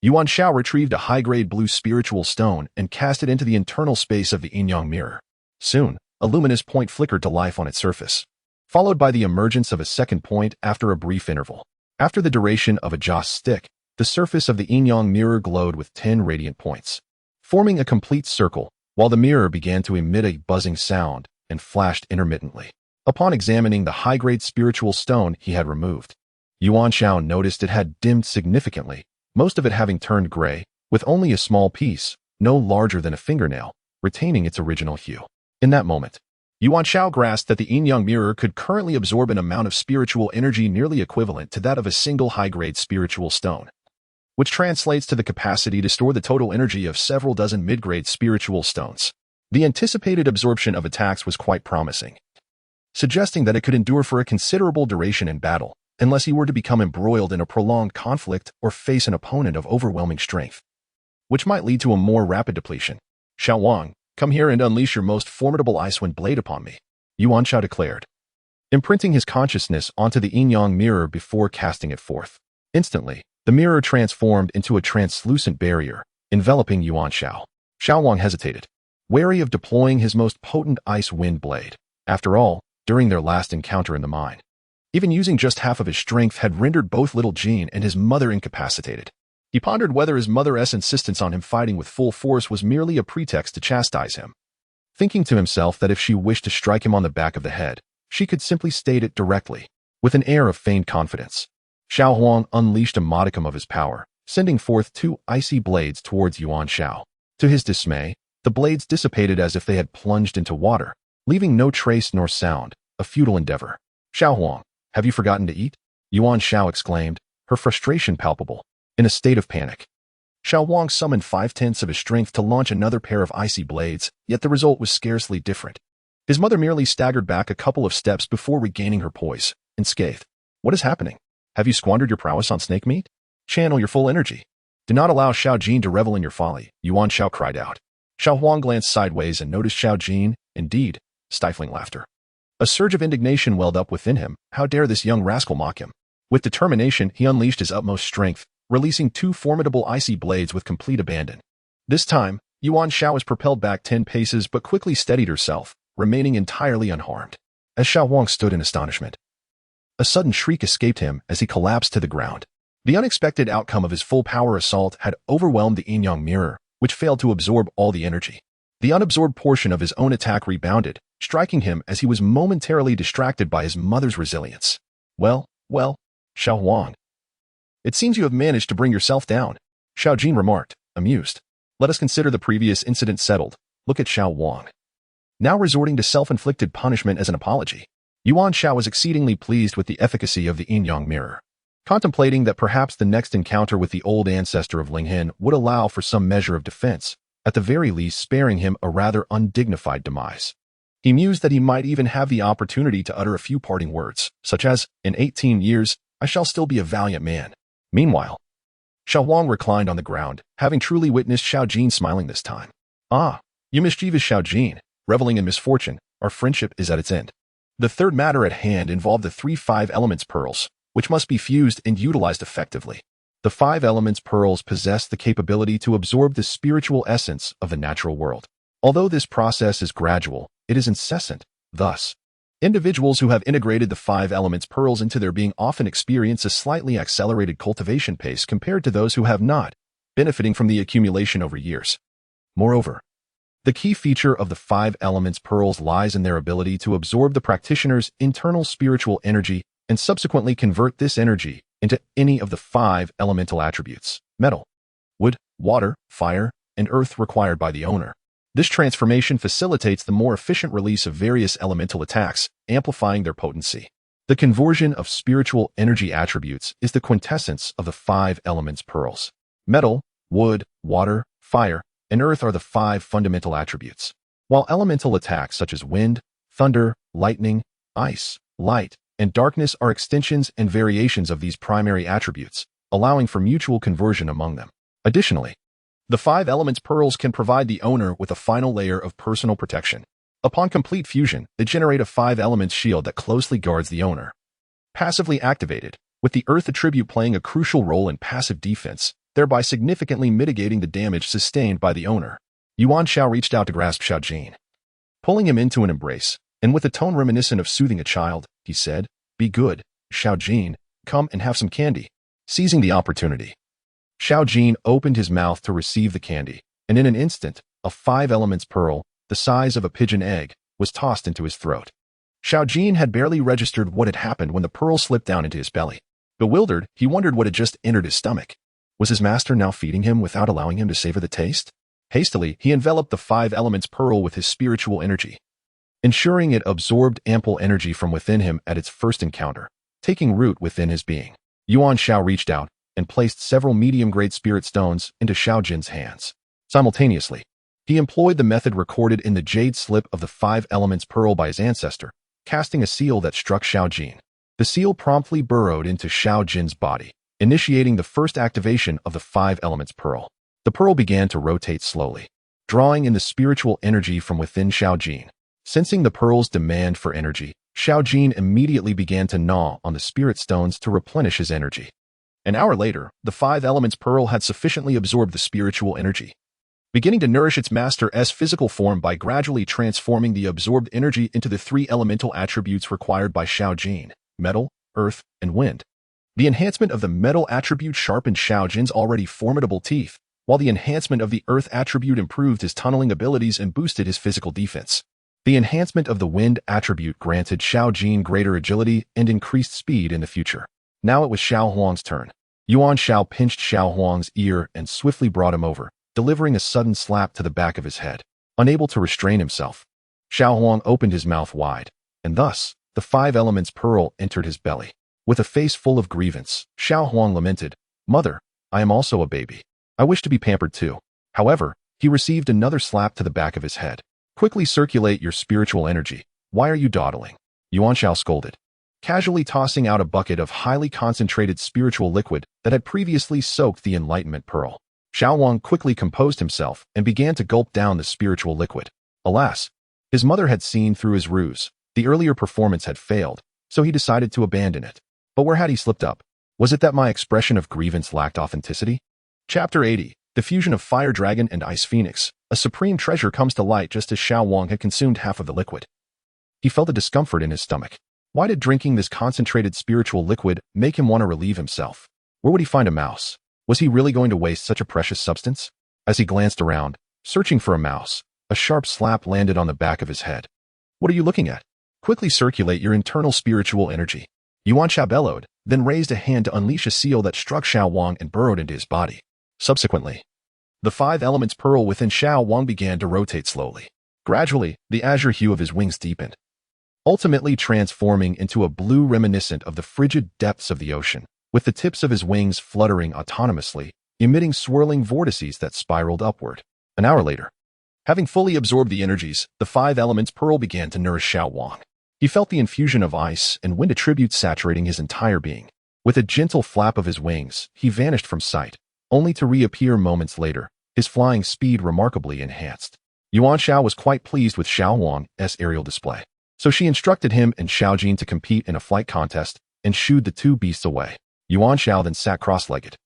Yuan Xiao retrieved a high-grade blue spiritual stone and cast it into the internal space of the yin-yang mirror. Soon, a luminous point flickered to life on its surface, followed by the emergence of a second point after a brief interval. After the duration of a joss stick, the surface of the yin-yang mirror glowed with 10 radiant points, forming a complete circle, while the mirror began to emit a buzzing sound and flashed intermittently. Upon examining the high-grade spiritual stone he had removed, Yuan Xiao noticed it had dimmed significantly, most of it having turned gray, with only a small piece, no larger than a fingernail, retaining its original hue. In that moment, Yuan Xiao grasped that the yin-yang mirror could currently absorb an amount of spiritual energy nearly equivalent to that of a single high-grade spiritual stone, which translates to the capacity to store the total energy of several dozen mid-grade spiritual stones. The anticipated absorption of attacks was quite promising, suggesting that it could endure for a considerable duration in battle, unless he were to become embroiled in a prolonged conflict or face an opponent of overwhelming strength, which might lead to a more rapid depletion. "Xiao Wang, come here and unleash your most formidable ice-wind blade upon me," Yuan Xiao declared, imprinting his consciousness onto the yin-yang mirror before casting it forth. Instantly, the mirror transformed into a translucent barrier, enveloping Yuan Xiao. Xiao Wang hesitated, wary of deploying his most potent ice-wind blade. After all, during their last encounter in the mine, even using just half of his strength had rendered both little Jean and his mother incapacitated. He pondered whether his mother's insistence on him fighting with full force was merely a pretext to chastise him, thinking to himself that if she wished to strike him on the back of the head, she could simply state it directly. With an air of feigned confidence, Xiao Huang unleashed a modicum of his power, sending forth 2 icy blades towards Yuan Xiao. To his dismay, the blades dissipated as if they had plunged into water, leaving no trace nor sound, a futile endeavor. "Xiao Huang, have you forgotten to eat?" Yuan Xiao exclaimed, her frustration palpable. In a state of panic, Xiao Wang summoned 5/10 of his strength to launch another pair of icy blades, yet the result was scarcely different. His mother merely staggered back a couple of steps before regaining her poise, and scathed, "What is happening? Have you squandered your prowess on snake meat? Channel your full energy. Do not allow Xiao Jin to revel in your folly," Yuan Xiao cried out. Xiao Huang glanced sideways and noticed Xiao Jin, indeed, stifling laughter. A surge of indignation welled up within him. How dare this young rascal mock him? With determination, he unleashed his utmost strength, releasing 2 formidable icy blades with complete abandon. This time, Yuan Xiao was propelled back 10 paces but quickly steadied herself, remaining entirely unharmed. As Xiao Wang stood in astonishment, a sudden shriek escaped him as he collapsed to the ground. The unexpected outcome of his full-power assault had overwhelmed the yin-yang mirror, which failed to absorb all the energy. The unabsorbed portion of his own attack rebounded, striking him as he was momentarily distracted by his mother's resilience. Well, Xiao Wang, it seems you have managed to bring yourself down," Xiao Jin remarked, amused. "Let us consider the previous incident settled. Look at Xiao Wang, now resorting to self-inflicted punishment as an apology." Yuan Xiao was exceedingly pleased with the efficacy of the yin-yang mirror, contemplating that perhaps the next encounter with the old ancestor of Linghen would allow for some measure of defense, at the very least sparing him a rather undignified demise. He mused that he might even have the opportunity to utter a few parting words, such as, "In 18 years, I shall still be a valiant man." Meanwhile, Xiao Wang reclined on the ground, having truly witnessed Xiao Jin smiling this time. "Ah, you mischievous Xiao Jin, reveling in misfortune, our friendship is at its end." The third matter at hand involved the 3 5 elements pearls, which must be fused and utilized effectively. The 5 elements pearls possess the capability to absorb the spiritual essence of the natural world. Although this process is gradual, it is incessant. Thus, individuals who have integrated the 5 elements pearls into their being often experience a slightly accelerated cultivation pace compared to those who have not, benefiting from the accumulation over years. Moreover, the key feature of the 5 elements pearls lies in their ability to absorb the practitioner's internal spiritual energy and subsequently convert this energy into any of the 5 elemental attributes: metal, wood, water, fire, and earth required by the owner. This transformation facilitates the more efficient release of various elemental attacks, amplifying their potency. The conversion of spiritual energy attributes is the quintessence of the 5 elements pearls. Metal, wood, water, fire, and earth are the 5 fundamental attributes, while elemental attacks such as wind, thunder, lightning, ice, light, and darkness are extensions and variations of these primary attributes, allowing for mutual conversion among them. Additionally, the 5 elements pearls can provide the owner with a final layer of personal protection. Upon complete fusion, they generate a 5 elements shield that closely guards the owner. Passively activated, with the earth attribute playing a crucial role in passive defense, thereby significantly mitigating the damage sustained by the owner. Yuan Xiao reached out to grasp Xiaojin, pulling him into an embrace, and with a tone reminiscent of soothing a child, he said, "Be good, Xiaojin, come and have some candy." Seizing the opportunity, Xiaojin opened his mouth to receive the candy, and in an instant, a 5 elements pearl, the size of a pigeon egg, was tossed into his throat. Xiaojin had barely registered what had happened when the pearl slipped down into his belly. Bewildered, he wondered what had just entered his stomach. Was his master now feeding him without allowing him to savor the taste? Hastily, he enveloped the 5 elements pearl with his spiritual energy, ensuring it absorbed ample energy from within him at its first encounter, taking root within his being. Yuan Xiao reached out and placed several medium-grade spirit stones into Xiaojin's hands. Simultaneously, he employed the method recorded in the jade slip of the 5 elements pearl by his ancestor, casting a seal that struck Xiaojin. The seal promptly burrowed into Xiaojin's body, initiating the first activation of the 5 elements pearl. The pearl began to rotate slowly, drawing in the spiritual energy from within Xiaojin. Sensing the pearl's demand for energy, Xiaojin immediately began to gnaw on the spirit stones to replenish his energy. An hour later, the 5 elements pearl had sufficiently absorbed the spiritual energy, beginning to nourish its master's physical form by gradually transforming the absorbed energy into the 3 elemental attributes required by Xiaojin: metal, earth, and wind. The enhancement of the metal attribute sharpened Xiaojin's already formidable teeth, while the enhancement of the earth attribute improved his tunneling abilities and boosted his physical defense. The enhancement of the wind attribute granted Xiaojin greater agility and increased speed in the future. Now it was Xiao Huang's turn. Yuan Xiao pinched Xiao Huang's ear and swiftly brought him over, delivering a sudden slap to the back of his head. Unable to restrain himself, Xiao Huang opened his mouth wide, and thus, the 5 elements pearl entered his belly. With a face full of grievance, Xiao Huang lamented, "Mother, I am also a baby. I wish to be pampered too." However, he received another slap to the back of his head. "Quickly circulate your spiritual energy. Why are you dawdling?" Yuan Xiao scolded, casually tossing out a bucket of highly concentrated spiritual liquid that had previously soaked the enlightenment pearl. Xiao Huang quickly composed himself and began to gulp down the spiritual liquid. Alas, his mother had seen through his ruse. The earlier performance had failed, so he decided to abandon it. But where had he slipped up? Was it that my expression of grievance lacked authenticity? Chapter 80. The fusion of Fire Dragon and Ice Phoenix. A supreme treasure comes to light just as Xiao Huang had consumed half of the liquid. He felt a discomfort in his stomach. Why did drinking this concentrated spiritual liquid make him want to relieve himself? Where would he find a mouse? Was he really going to waste such a precious substance? As he glanced around, searching for a mouse, a sharp slap landed on the back of his head. "What are you looking at? Quickly circulate your internal spiritual energy." Yuan Xiao bellowed, then raised a hand to unleash a seal that struck Xiao Huang and burrowed into his body. Subsequently, the 5 elements pearl within Xiao Huang began to rotate slowly. Gradually, the azure hue of his wings deepened, ultimately transforming into a blue reminiscent of the frigid depths of the ocean, with the tips of his wings fluttering autonomously, emitting swirling vortices that spiraled upward. An hour later, having fully absorbed the energies, the 5 elements pearl began to nourish Xiao Huang. He felt the infusion of ice and wind attributes saturating his entire being. With a gentle flap of his wings, he vanished from sight, only to reappear moments later, his flying speed remarkably enhanced. Yuan Xiao was quite pleased with Xiao Huang's aerial display, so she instructed him and Xiaojin to compete in a flight contest and shooed the 2 beasts away. Yuan Xiao then sat cross-legged,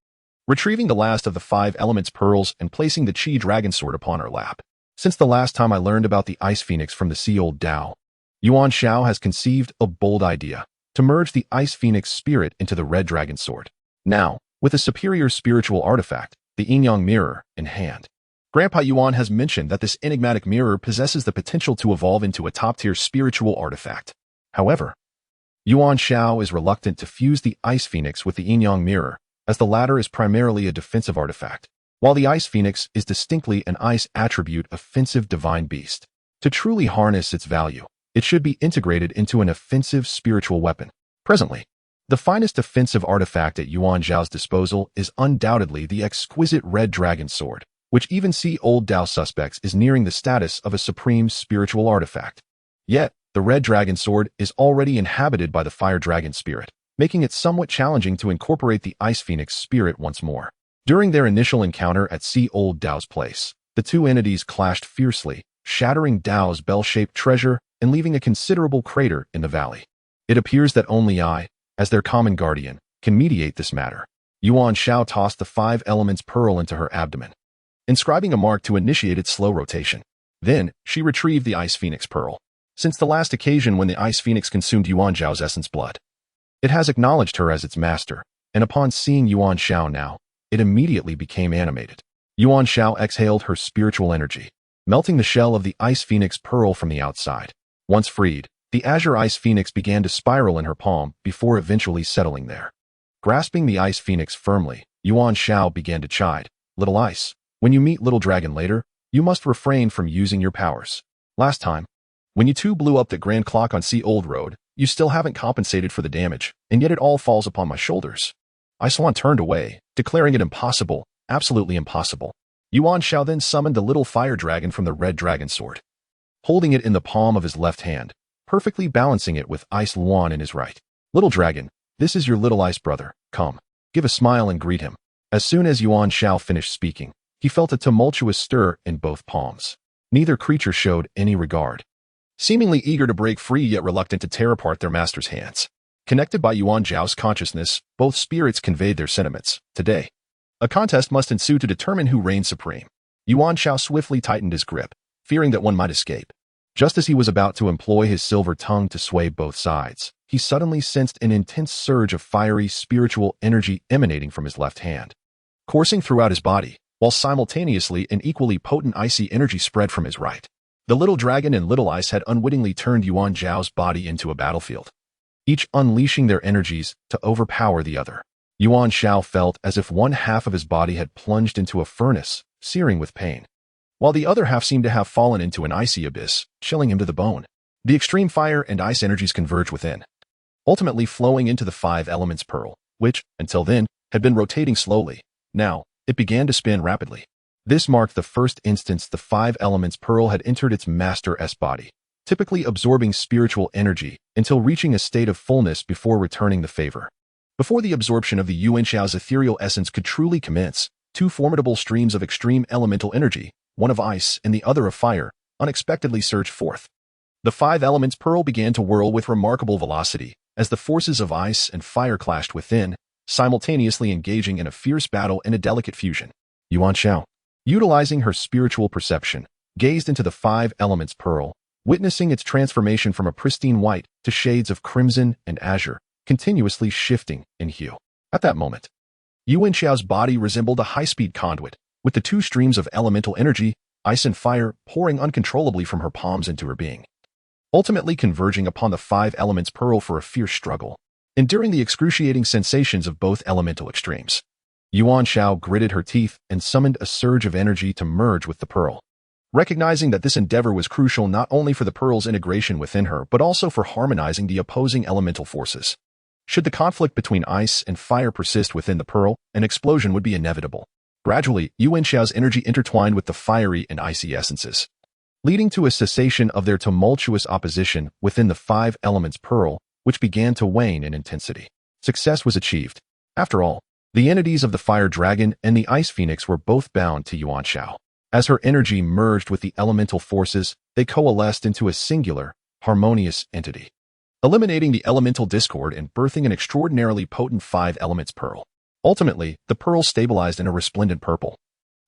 retrieving the last of the 5 elements pearls and placing the Qi dragon sword upon her lap. Since the last time I learned about the Ice Phoenix from the Sea Old Dao, Yuan Xiao has conceived a bold idea to merge the Ice Phoenix spirit into the Red Dragon sword. Now, with a superior spiritual artifact, the Yin-Yang mirror, in hand, Grandpa Yuan has mentioned that this enigmatic mirror possesses the potential to evolve into a top-tier spiritual artifact. However, Yuan Xiao is reluctant to fuse the Ice Phoenix with the Yin-Yang mirror, as the latter is primarily a defensive artifact, while the Ice Phoenix is distinctly an ice attribute offensive divine beast. To truly harness its value, it should be integrated into an offensive spiritual weapon. Presently, the finest offensive artifact at Yuan Xiao's disposal is undoubtedly the exquisite Red Dragon sword, which even Sea Old Dao suspects is nearing the status of a supreme spiritual artifact. Yet, the Red Dragon sword is already inhabited by the Fire Dragon spirit, making it somewhat challenging to incorporate the Ice Phoenix spirit once more. During their initial encounter at Sea Old Dao's place, the 2 entities clashed fiercely, shattering Dao's bell-shaped treasure and leaving a considerable crater in the valley. It appears that only I, as their common guardian, can mediate this matter. Yuan Xiao tossed the 5 elements pearl into her abdomen, inscribing a mark to initiate its slow rotation. Then, she retrieved the Ice Phoenix pearl. Since the last occasion when the Ice Phoenix consumed Yuan Xiao's essence blood, it has acknowledged her as its master, and upon seeing Yuan Xiao now, it immediately became animated. Yuan Xiao exhaled her spiritual energy, melting the shell of the Ice Phoenix pearl from the outside. Once freed, the Azure Ice Phoenix began to spiral in her palm before eventually settling there. Grasping the Ice Phoenix firmly, Yuan Xiao began to chide. Little Ice, when you meet Little Dragon later, you must refrain from using your powers. Last time, when you two blew up the Grand Clock on Sea Old Road, you still haven't compensated for the damage, and yet it all falls upon my shoulders. Ice Yuan turned away, declaring it impossible, absolutely impossible. Yuan Xiao then summoned the little fire dragon from the red dragon sword, holding it in the palm of his left hand, perfectly balancing it with Ice Yuan in his right. Little dragon, this is your little ice brother, come. Give a smile and greet him. As soon as Yuan Xiao finished speaking, he felt a tumultuous stir in both palms. Neither creature showed any regard, seemingly eager to break free yet reluctant to tear apart their master's hands. Connected by Yuan Xiao's consciousness, both spirits conveyed their sentiments. Today, a contest must ensue to determine who reigns supreme. Yuan Xiao swiftly tightened his grip, fearing that one might escape. Just as he was about to employ his silver tongue to sway both sides, he suddenly sensed an intense surge of fiery spiritual energy emanating from his left hand, coursing throughout his body, while simultaneously an equally potent icy energy spread from his right. The little dragon and little ice had unwittingly turned Yuan Xiao's body into a battlefield, each unleashing their energies to overpower the other. Yuan Xiao felt as if one half of his body had plunged into a furnace, searing with pain, while the other half seemed to have fallen into an icy abyss, chilling him to the bone. The extreme fire and ice energies converged within, ultimately flowing into the 5 elements pearl, which, until then, had been rotating slowly. Now, it began to spin rapidly. This marked the first instance the 5 elements pearl had entered its master's body, typically absorbing spiritual energy until reaching a state of fullness before returning the favor. Before the absorption of the Yuan Xiao's ethereal essence could truly commence, 2 formidable streams of extreme elemental energy, one of ice and the other of fire, unexpectedly surged forth. The 5 elements pearl began to whirl with remarkable velocity as the forces of ice and fire clashed within, simultaneously engaging in a fierce battle and a delicate fusion. Yuan Xiao, utilizing her spiritual perception, gazed into the 5 elements pearl, witnessing its transformation from a pristine white to shades of crimson and azure, continuously shifting in hue. At that moment, Yuan Xiao's body resembled a high-speed conduit, with the 2 streams of elemental energy, ice and fire, pouring uncontrollably from her palms into her being, ultimately converging upon the 5 elements pearl for a fierce struggle, enduring the excruciating sensations of both elemental extremes. Yuan Xiao gritted her teeth and summoned a surge of energy to merge with the pearl, recognizing that this endeavor was crucial not only for the pearl's integration within her but also for harmonizing the opposing elemental forces. Should the conflict between ice and fire persist within the pearl, an explosion would be inevitable. Gradually, Yuan Xiao's energy intertwined with the fiery and icy essences, leading to a cessation of their tumultuous opposition within the 5 elements pearl, which began to wane in intensity. Success was achieved. After all, the entities of the fire dragon and the ice phoenix were both bound to Yuan Xiao. As her energy merged with the elemental forces, they coalesced into a singular, harmonious entity, eliminating the elemental discord and birthing an extraordinarily potent 5 elements pearl. Ultimately, the pearl stabilized in a resplendent purple,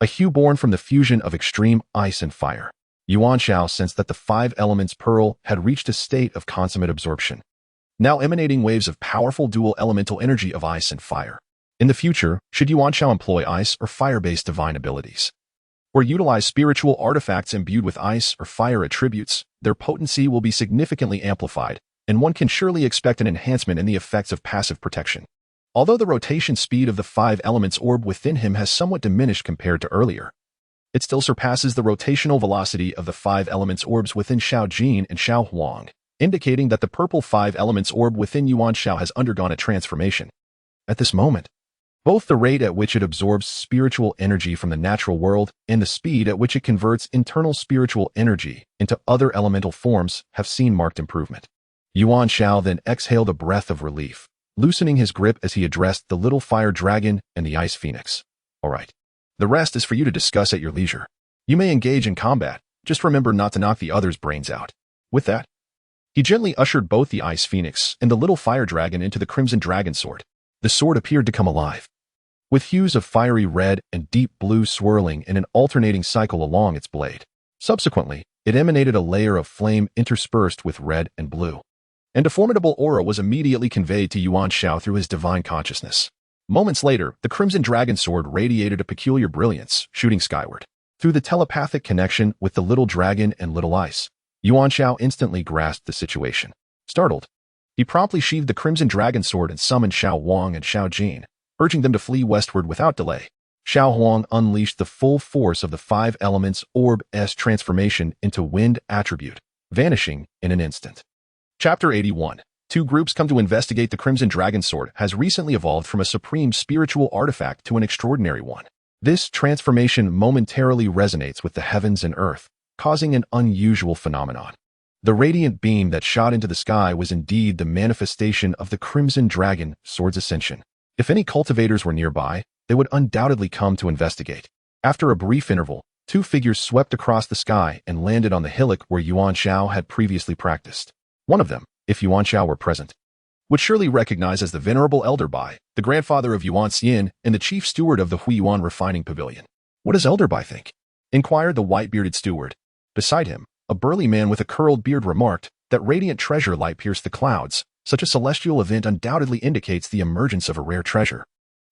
a hue born from the fusion of extreme ice and fire. Yuan Xiao sensed that the 5 elements pearl had reached a state of consummate absorption, now emanating waves of powerful dual elemental energy of ice and fire. In the future, should Yuan Xiao employ ice or fire-based divine abilities, or utilize spiritual artifacts imbued with ice or fire attributes, their potency will be significantly amplified, and one can surely expect an enhancement in the effects of passive protection. Although the rotation speed of the 5 elements orb within him has somewhat diminished compared to earlier, it still surpasses the rotational velocity of the 5 elements orbs within Xiao Jin and Xiao Huang, indicating that the purple 5 elements orb within Yuan Xiao has undergone a transformation. At this moment, both the rate at which it absorbs spiritual energy from the natural world and the speed at which it converts internal spiritual energy into other elemental forms have seen marked improvement. Yuan Xiao then exhaled a breath of relief, loosening his grip as he addressed the little fire dragon and the ice phoenix. All right. The rest is for you to discuss at your leisure. You may engage in combat, just remember not to knock the other's brains out. With that, he gently ushered both the ice phoenix and the little fire dragon into the crimson dragon sword, The sword appeared to come alive, with hues of fiery red and deep blue swirling in an alternating cycle along its blade. Subsequently, it emanated a layer of flame interspersed with red and blue, and a formidable aura was immediately conveyed to Yuan Xiao through his divine consciousness. Moments later, the crimson dragon sword radiated a peculiar brilliance, shooting skyward. Through the telepathic connection with the little dragon and little ice, Yuan Xiao instantly grasped the situation. Startled, he promptly sheathed the crimson dragon sword and summoned Xiao Huang and Xiao Jin, urging them to flee westward without delay. Xiao Huang unleashed the full force of the five elements orb's transformation into wind attribute, vanishing in an instant. Chapter 81. Two groups come to investigate. The Crimson Dragon Sword has recently evolved from a supreme spiritual artifact to an extraordinary one. This transformation momentarily resonates with the heavens and earth, causing an unusual phenomenon. The radiant beam that shot into the sky was indeed the manifestation of the Crimson Dragon Sword's ascension. If any cultivators were nearby, they would undoubtedly come to investigate. After a brief interval, two figures swept across the sky and landed on the hillock where Yuan Xiao had previously practiced. One of them, if Yuan Xiao were present, would surely recognize as the venerable Elder Bai, the grandfather of Yuan Xian and the chief steward of the Huiyuan refining pavilion. What does Elder Bai think? Inquired the white-bearded steward. Beside him, a burly man with a curled beard remarked that radiant treasure light pierced the clouds. Such a celestial event undoubtedly indicates the emergence of a rare treasure.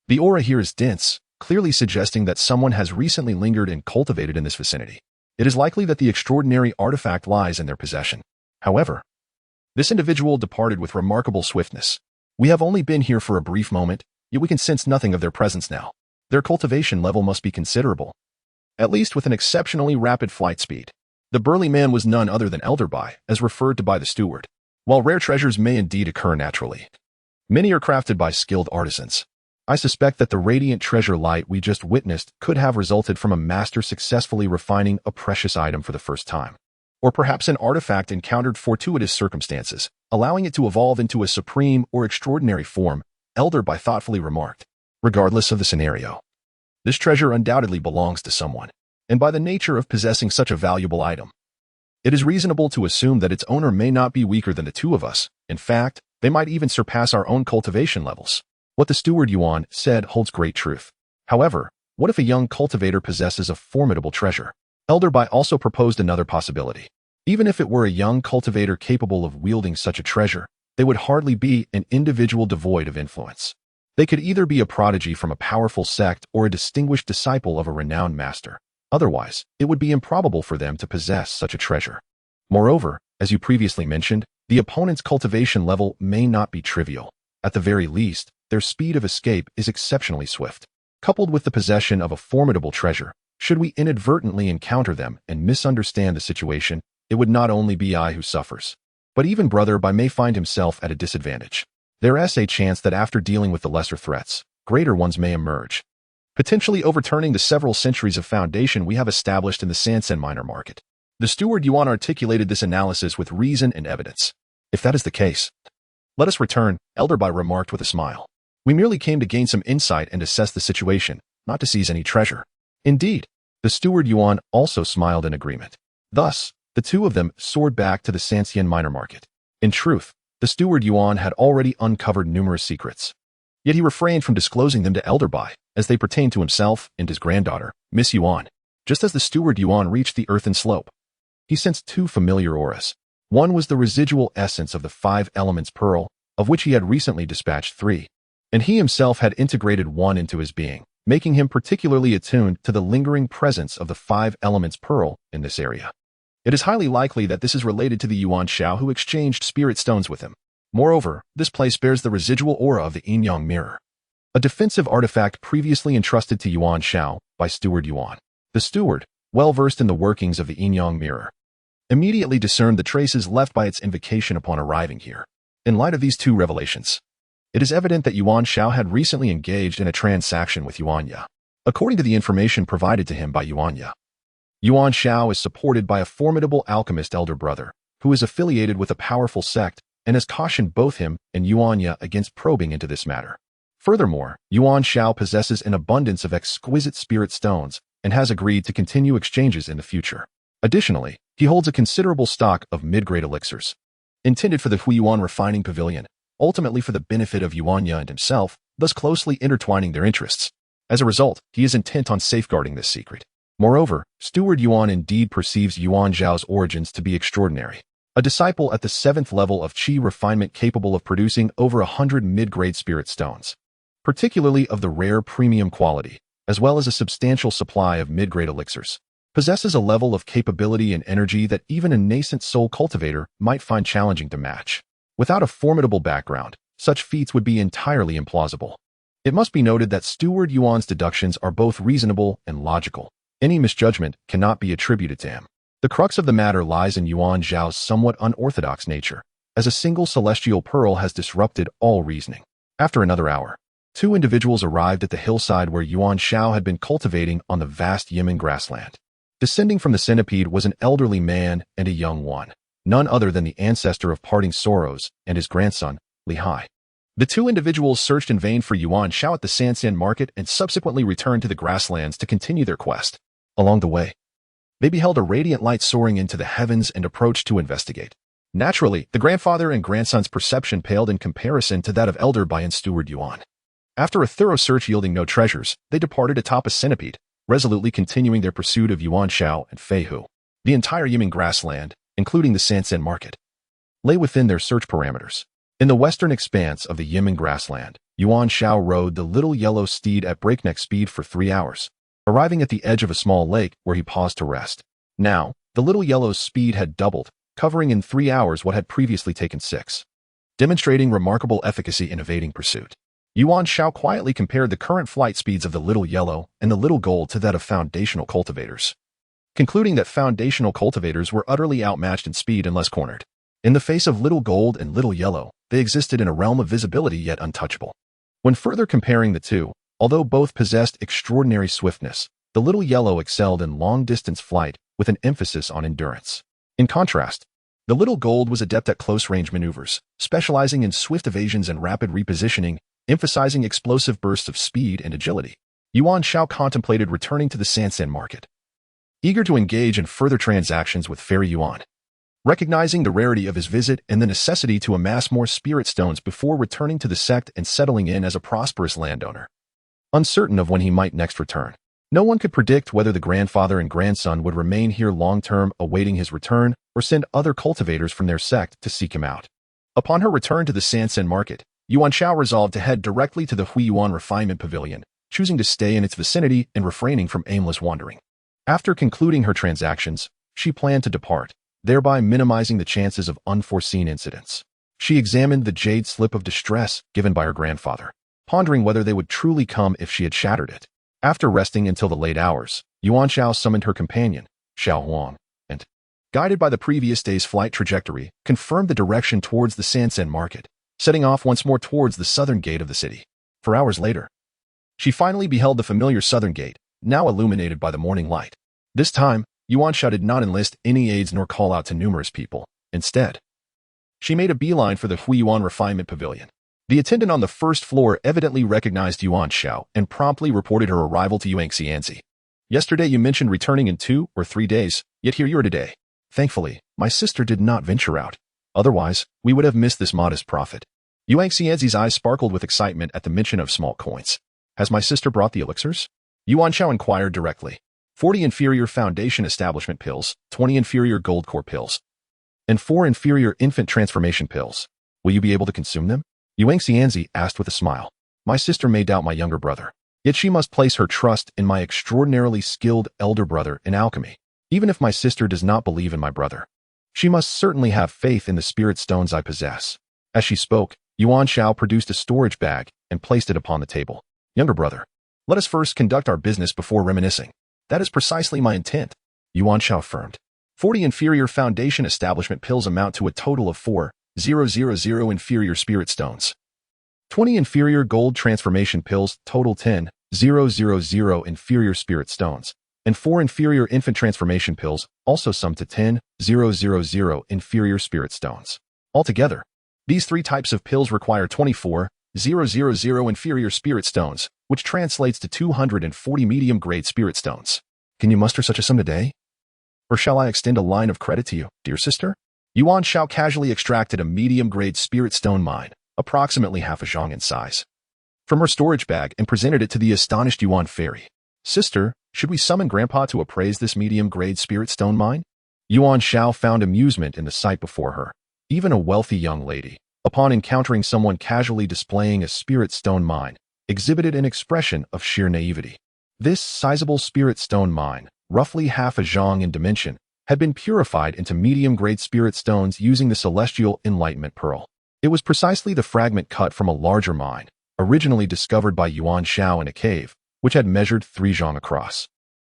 The aura here is dense, clearly suggesting that someone has recently lingered and cultivated in this vicinity. It is likely that the extraordinary artifact lies in their possession. However, this individual departed with remarkable swiftness. We have only been here for a brief moment, yet we can sense nothing of their presence now. Their cultivation level must be considerable, at least with an exceptionally rapid flight speed. The burly man was none other than Elder Bai, as referred to by the steward. While rare treasures may indeed occur naturally, many are crafted by skilled artisans. I suspect that the radiant treasure light we just witnessed could have resulted from a master successfully refining a precious item for the first time. Or perhaps an artifact encountered fortuitous circumstances, allowing it to evolve into a supreme or extraordinary form, Elder Bai thoughtfully remarked. Regardless of the scenario, this treasure undoubtedly belongs to someone, and by the nature of possessing such a valuable item, it is reasonable to assume that its owner may not be weaker than the two of us. In fact, they might even surpass our own cultivation levels. What the steward Yuan said holds great truth. However, what if a young cultivator possesses a formidable treasure? Elder Bai also proposed another possibility. Even if it were a young cultivator capable of wielding such a treasure, they would hardly be an individual devoid of influence. They could either be a prodigy from a powerful sect or a distinguished disciple of a renowned master. Otherwise, it would be improbable for them to possess such a treasure. Moreover, as you previously mentioned, the opponent's cultivation level may not be trivial. At the very least, their speed of escape is exceptionally swift. Coupled with the possession of a formidable treasure, should we inadvertently encounter them and misunderstand the situation, it would not only be I who suffers, but even Brother Bai may find himself at a disadvantage. There is a chance that after dealing with the lesser threats, greater ones may emerge, potentially overturning the several centuries of foundation we have established in the Sansen minor market. The steward Yuan articulated this analysis with reason and evidence. If that is the case, let us return, Elder Bai remarked with a smile. We merely came to gain some insight and assess the situation, not to seize any treasure. Indeed, the steward Yuan also smiled in agreement. Thus, the two of them soared back to the Sanxian minor market. In truth, the steward Yuan had already uncovered numerous secrets. Yet he refrained from disclosing them to Elder Bai, as they pertained to himself and his granddaughter, Miss Yuan. Just as the steward Yuan reached the earthen slope, he sensed two familiar auras. One was the residual essence of the five elements pearl, of which he had recently dispatched 3, and he himself had integrated one into his being, making him particularly attuned to the lingering presence of the five elements pearl in this area. It is highly likely that this is related to the Yuan Xiao who exchanged spirit stones with him. Moreover, this place bears the residual aura of the yin-yang mirror, a defensive artifact previously entrusted to Yuan Xiao by steward Yuan. The steward, well versed in the workings of the yin-yang mirror, immediately discerned the traces left by its invocation upon arriving here. In light of these two revelations, it is evident that Yuan Xiao had recently engaged in a transaction with Yuan Ya. According to the information provided to him by Yuan Ya, Yuan Xiao is supported by a formidable alchemist elder brother, who is affiliated with a powerful sect and has cautioned both him and Yuan Ya against probing into this matter. Furthermore, Yuan Xiao possesses an abundance of exquisite spirit stones and has agreed to continue exchanges in the future. Additionally, he holds a considerable stock of mid-grade elixirs, intended for the Huiyuan refining pavilion, ultimately for the benefit of Yuan Ya and himself, thus closely intertwining their interests. As a result, he is intent on safeguarding this secret. Moreover, Steward Yuan indeed perceives Yuan Xiao's origins to be extraordinary. A disciple at the 7th level of qi refinement capable of producing over 100 mid-grade spirit stones, particularly of the rare premium quality, as well as a substantial supply of mid-grade elixirs, possesses a level of capability and energy that even a nascent soul cultivator might find challenging to match. Without a formidable background, such feats would be entirely implausible. It must be noted that Steward Yuan's deductions are both reasonable and logical. Any misjudgment cannot be attributed to him. The crux of the matter lies in Yuan Xiao's somewhat unorthodox nature, as a single celestial pearl has disrupted all reasoning. After another hour, 2 individuals arrived at the hillside where Yuan Xiao had been cultivating on the vast Yimin grassland. Descending from the centipede was an elderly man and a young one, none other than the ancestor of parting sorrows and his grandson, Li Hai. The 2 individuals searched in vain for Yuan Xiao at the Sansan market and subsequently returned to the grasslands to continue their quest. Along the way, they beheld a radiant light soaring into the heavens and approached to investigate. Naturally, the grandfather and grandson's perception paled in comparison to that of elder by and Steward Yuan. After a thorough search yielding no treasures, they departed atop a centipede, resolutely continuing their pursuit of Yuan Xiao and Fei Hu. The entire Yimin grassland, including the Sansan market, lay within their search parameters. In the western expanse of the Yimin grassland, Yuan Xiao rode the little yellow steed at breakneck speed for 3 hours, arriving at the edge of a small lake where he paused to rest. Now, the little yellow's speed had doubled, covering in 3 hours what had previously taken 6, demonstrating remarkable efficacy in evading pursuit. Yuan Xiao quietly compared the current flight speeds of the little yellow and the little gold to that of foundational cultivators, concluding that foundational cultivators were utterly outmatched in speed and less cornered. In the face of little gold and little yellow, they existed in a realm of visibility yet untouchable. When further comparing the two, although both possessed extraordinary swiftness, the little yellow excelled in long-distance flight with an emphasis on endurance. In contrast, the little gold was adept at close-range maneuvers, specializing in swift evasions and rapid repositioning, emphasizing explosive bursts of speed and agility. Yuan Xiao contemplated returning to the Sansan market, eager to engage in further transactions with Fairy Yuan. Recognizing the rarity of his visit and the necessity to amass more spirit stones before returning to the sect and settling in as a prosperous landowner, uncertain of when he might next return. No one could predict whether the grandfather and grandson would remain here long-term awaiting his return or send other cultivators from their sect to seek him out. Upon her return to the Sansan market, Yuan Xiao resolved to head directly to the Huiyuan Refinement Pavilion, choosing to stay in its vicinity and refraining from aimless wandering. After concluding her transactions, she planned to depart, thereby minimizing the chances of unforeseen incidents. She examined the jade slip of distress given by her grandfather, pondering whether they would truly come if she had shattered it. After resting until the late hours, Yuan Xiao summoned her companion, Xiao Huang, and, guided by the previous day's flight trajectory, confirmed the direction towards the Sansan market, setting off once more towards the southern gate of the city. 4 hours later, she finally beheld the familiar southern gate, now illuminated by the morning light. This time, Yuan Xiao did not enlist any aids nor call out to numerous people. Instead, she made a beeline for the Huiyuan Refinement Pavilion. The attendant on the first floor evidently recognized Yuan Xiao and promptly reported her arrival to Yuan Xiao. Yesterday you mentioned returning in 2 or 3 days, yet here you are today. Thankfully, my sister did not venture out. Otherwise, we would have missed this modest profit. Yuan Xiao's eyes sparkled with excitement at the mention of small coins. Has my sister brought the elixirs? Yuan Xiao inquired directly. 40 inferior foundation establishment pills, 20 inferior gold core pills, and 4 inferior infant transformation pills. Will you be able to consume them? Yuan Xiao asked with a smile. My sister may doubt my younger brother, yet she must place her trust in my extraordinarily skilled elder brother in alchemy. Even if my sister does not believe in my brother, she must certainly have faith in the spirit stones I possess. As she spoke, Yuan Xiao produced a storage bag and placed it upon the table. Younger brother, let us first conduct our business before reminiscing. That is precisely my intent, Yuan Xiao affirmed. 40 inferior foundation establishment pills amount to a total of 4,000 inferior spirit stones. 20 inferior gold transformation pills total 10,000 inferior spirit stones, and 4 inferior infant transformation pills also sum to 10,000 inferior spirit stones. Altogether, these 3 types of pills require 24,000 inferior spirit stones, which translates to 240 medium-grade spirit stones. Can you muster such a sum today? Or shall I extend a line of credit to you, dear sister? Yuan Xiao casually extracted a medium-grade spirit stone mine, approximately half a zhang in size, from her storage bag and presented it to the astonished Yuan fairy. Sister, should we summon Grandpa to appraise this medium-grade spirit stone mine? Yuan Xiao found amusement in the sight before her. Even a wealthy young lady, upon encountering someone casually displaying a spirit stone mine, exhibited an expression of sheer naivety. This sizable spirit stone mine, roughly half a zhang in dimension, had been purified into medium-grade spirit stones using the celestial enlightenment pearl. It was precisely the fragment cut from a larger mine, originally discovered by Yuan Xiao in a cave, which had measured 3 zhang across.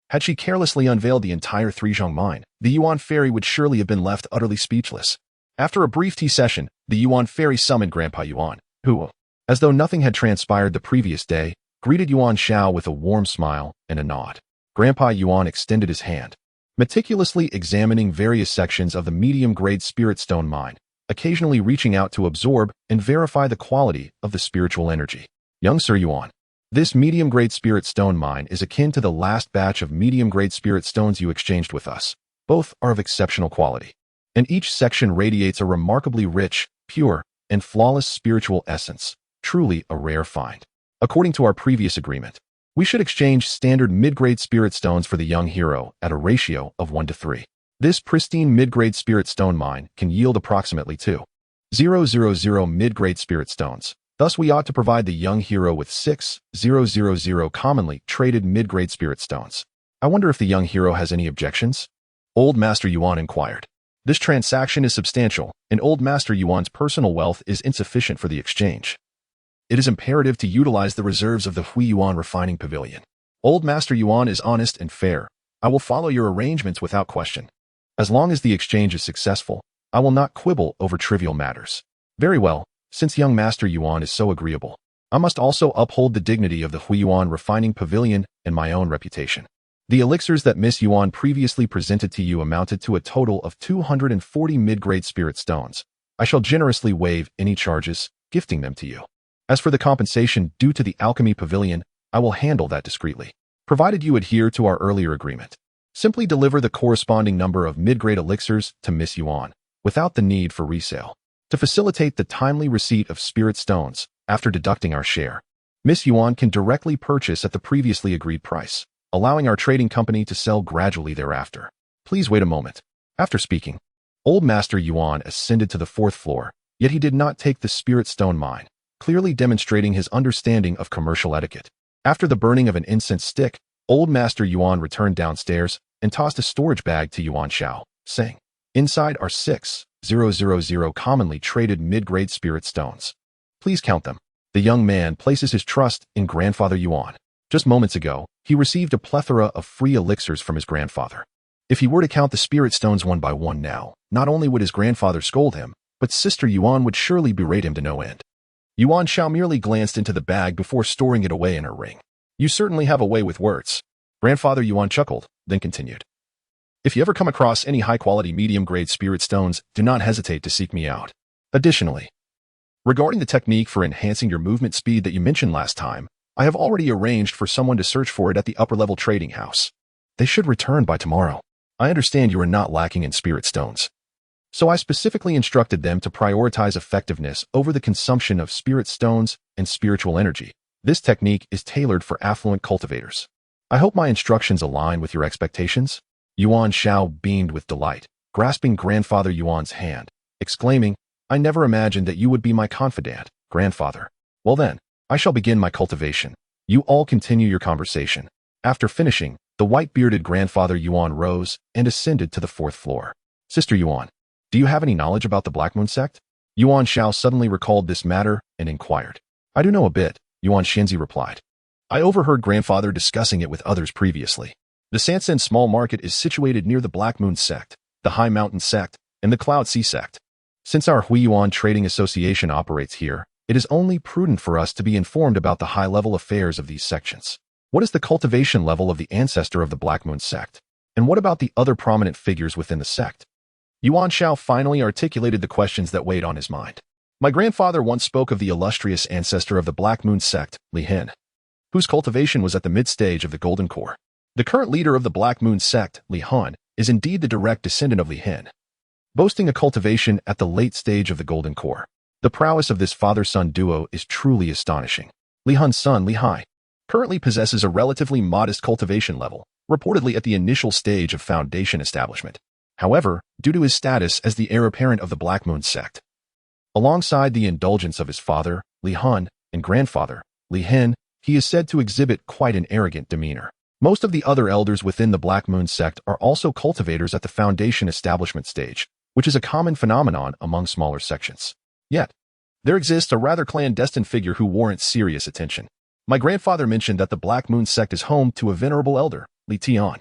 Had she carelessly unveiled the entire 3 zhang mine, the Yuan fairy would surely have been left utterly speechless. After a brief tea session, the Yuan fairy summoned Grandpa Yuan, who, as though nothing had transpired the previous day, greeted Yuan Xiao with a warm smile and a nod. Grandpa Yuan extended his hand, meticulously examining various sections of the medium-grade spirit stone mine, occasionally reaching out to absorb and verify the quality of the spiritual energy. Young Sir Yuan, this medium-grade spirit stone mine is akin to the last batch of medium-grade spirit stones you exchanged with us. Both are of exceptional quality, and each section radiates a remarkably rich, pure, and flawless spiritual essence, truly a rare find. According to our previous agreement, we should exchange standard mid-grade spirit stones for the young hero at a ratio of 1:3. This pristine mid-grade spirit stone mine can yield approximately 2,000 mid-grade spirit stones. Thus, we ought to provide the young hero with 6,000 commonly traded mid-grade spirit stones. I wonder if the young hero has any objections? Old Master Yuan inquired. This transaction is substantial, and Old Master Yuan's personal wealth is insufficient for the exchange. It is imperative to utilize the reserves of the Hui Yuan refining pavilion. Old Master Yuan is honest and fair. I will follow your arrangements without question. As long as the exchange is successful, I will not quibble over trivial matters. Very well, since young Master Yuan is so agreeable, I must also uphold the dignity of the Hui Yuan refining pavilion and my own reputation. The elixirs that Miss Yuan previously presented to you amounted to a total of 240 mid-grade spirit stones. I shall generously waive any charges, gifting them to you. As for the compensation due to the alchemy pavilion, I will handle that discreetly, provided you adhere to our earlier agreement. Simply deliver the corresponding number of mid-grade elixirs to Miss Yuan, without the need for resale. To facilitate the timely receipt of spirit stones, after deducting our share, Miss Yuan can directly purchase at the previously agreed price, allowing our trading company to sell gradually thereafter. Please wait a moment. After speaking, Old Master Yuan ascended to the 4th floor, yet he did not take the spirit stone mine, clearly demonstrating his understanding of commercial etiquette. After the burning of an incense stick, Old Master Yuan returned downstairs and tossed a storage bag to Yuan Xiao, saying, "Inside are 6,000 commonly traded mid-grade spirit stones. Please count them." The young man places his trust in Grandfather Yuan. Just moments ago, he received a plethora of free elixirs from his grandfather. If he were to count the spirit stones one by one now, not only would his grandfather scold him, but Sister Yuan would surely berate him to no end. Yuan Xiao merely glanced into the bag before storing it away in her ring. "You certainly have a way with words." Grandfather Yuan chuckled, then continued. "If you ever come across any high-quality medium-grade spirit stones, do not hesitate to seek me out. Additionally, regarding the technique for enhancing your movement speed that you mentioned last time, I have already arranged for someone to search for it at the upper-level trading house. They should return by tomorrow. I understand you are not lacking in spirit stones. So I specifically instructed them to prioritize effectiveness over the consumption of spirit stones and spiritual energy. This technique is tailored for affluent cultivators. I hope my instructions align with your expectations." Yuan Xiao beamed with delight, grasping Grandfather Yuan's hand, exclaiming, "I never imagined that you would be my confidant, Grandfather. Well then, I shall begin my cultivation. You all continue your conversation." After finishing, the white-bearded Grandfather Yuan rose and ascended to the 4th floor. "Sister Yuan, do you have any knowledge about the Black Moon sect?" Yuan Xiao suddenly recalled this matter and inquired. "I do know a bit," Yuan Xianzi replied. "I overheard Grandfather discussing it with others previously. The Sansen Small Market is situated near the Black Moon sect, the High Mountain sect, and the Cloud Sea sect. Since our Hui Yuan Trading Association operates here, it is only prudent for us to be informed about the high-level affairs of these sections. What is the cultivation level of the ancestor of the Black Moon sect? And what about the other prominent figures within the sect?" Yuan Xiao finally articulated the questions that weighed on his mind. "My grandfather once spoke of the illustrious ancestor of the Black Moon sect, Li Hin, whose cultivation was at the mid-stage of the Golden Core. The current leader of the Black Moon sect, Li Han, is indeed the direct descendant of Li Hin, boasting a cultivation at the late stage of the Golden Core. The prowess of this father-son duo is truly astonishing. Li Hun's son, Li Hai, currently possesses a relatively modest cultivation level, reportedly at the initial stage of foundation establishment. However, due to his status as the heir apparent of the Black Moon sect, alongside the indulgence of his father, Li Hun, and grandfather, Li Hin, he is said to exhibit quite an arrogant demeanor. Most of the other elders within the Black Moon sect are also cultivators at the foundation establishment stage, which is a common phenomenon among smaller sections. Yet, there exists a rather clandestine figure who warrants serious attention. My grandfather mentioned that the Black Moon sect is home to a venerable elder, Li Tian,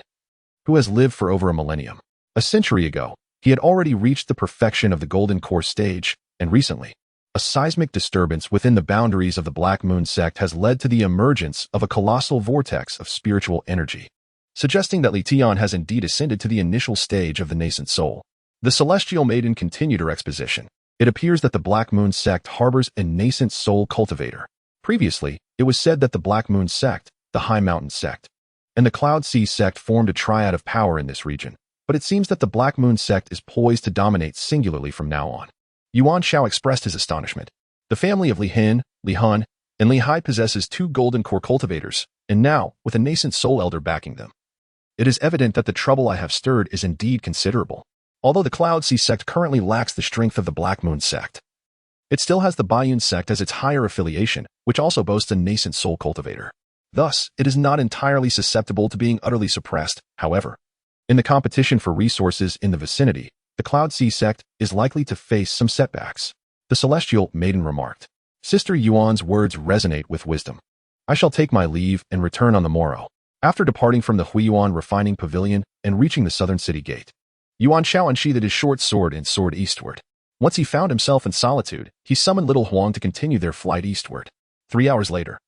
who has lived for over a millennium. A century ago, he had already reached the perfection of the Golden Core stage, and recently, a seismic disturbance within the boundaries of the Black Moon sect has led to the emergence of a colossal vortex of spiritual energy, suggesting that Li Tian has indeed ascended to the initial stage of the nascent soul. The celestial maiden continued her exposition. It appears that the Black Moon sect harbors a nascent soul cultivator. Previously, it was said that the Black Moon sect, the High Mountain sect, and the Cloud Sea sect formed a triad of power in this region, but it seems that the Black Moon sect is poised to dominate singularly from now on. Yuan Xiao expressed his astonishment. The family of Li Hin, Li Hun, and Li Hai possesses 2 Golden Core cultivators, and now, with a nascent soul elder backing them. It is evident that the trouble I have stirred is indeed considerable. Although the Cloud Sea sect currently lacks the strength of the Black Moon sect, it still has the Baiyun sect as its higher affiliation, which also boasts a nascent soul cultivator. Thus, it is not entirely susceptible to being utterly suppressed. However, in the competition for resources in the vicinity, the Cloud Sea sect is likely to face some setbacks. The celestial maiden remarked. Sister Yuan's words resonate with wisdom. I shall take my leave and return on the morrow. After departing from the Huiyuan refining pavilion and reaching the southern city gate, Yuan Xiao unsheathed his short sword and soared eastward. Once he found himself in solitude, he summoned little Huang to continue their flight eastward. 3 hours later,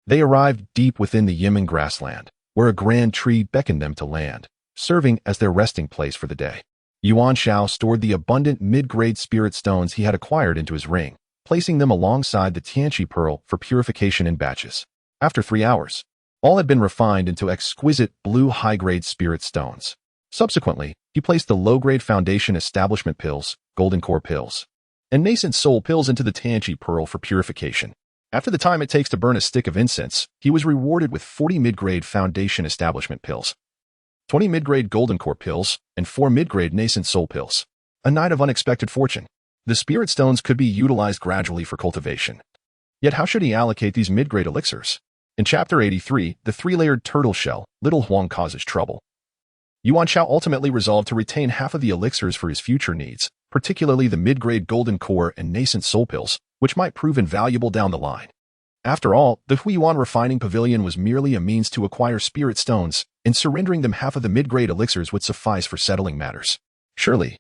they arrived deep within the Yemen grassland, where a grand tree beckoned them to land, serving as their resting place for the day. Yuan Xiao stored the abundant mid-grade spirit stones he had acquired into his ring, placing them alongside the Tianqi pearl for purification in batches. After 3 hours, all had been refined into exquisite blue high-grade spirit stones. Subsequently, he placed the low-grade foundation establishment pills, Golden Core pills, and nascent soul pills into the Tianqi pearl for purification. After the time it takes to burn a stick of incense, he was rewarded with 40 mid-grade foundation establishment pills, 20 mid-grade Golden Core pills, and 4 mid-grade nascent soul pills. A night of unexpected fortune. The spirit stones could be utilized gradually for cultivation. Yet how should he allocate these mid-grade elixirs? In Chapter 83, the 3-layered turtle shell, Little Huang causes trouble. Yuan Xiao ultimately resolved to retain half of the elixirs for his future needs, particularly the mid-grade Golden Core and nascent soul pills, which might prove invaluable down the line. After all, the Huiyuan refining pavilion was merely a means to acquire spirit stones, and surrendering them half of the mid-grade elixirs would suffice for settling matters. Surely,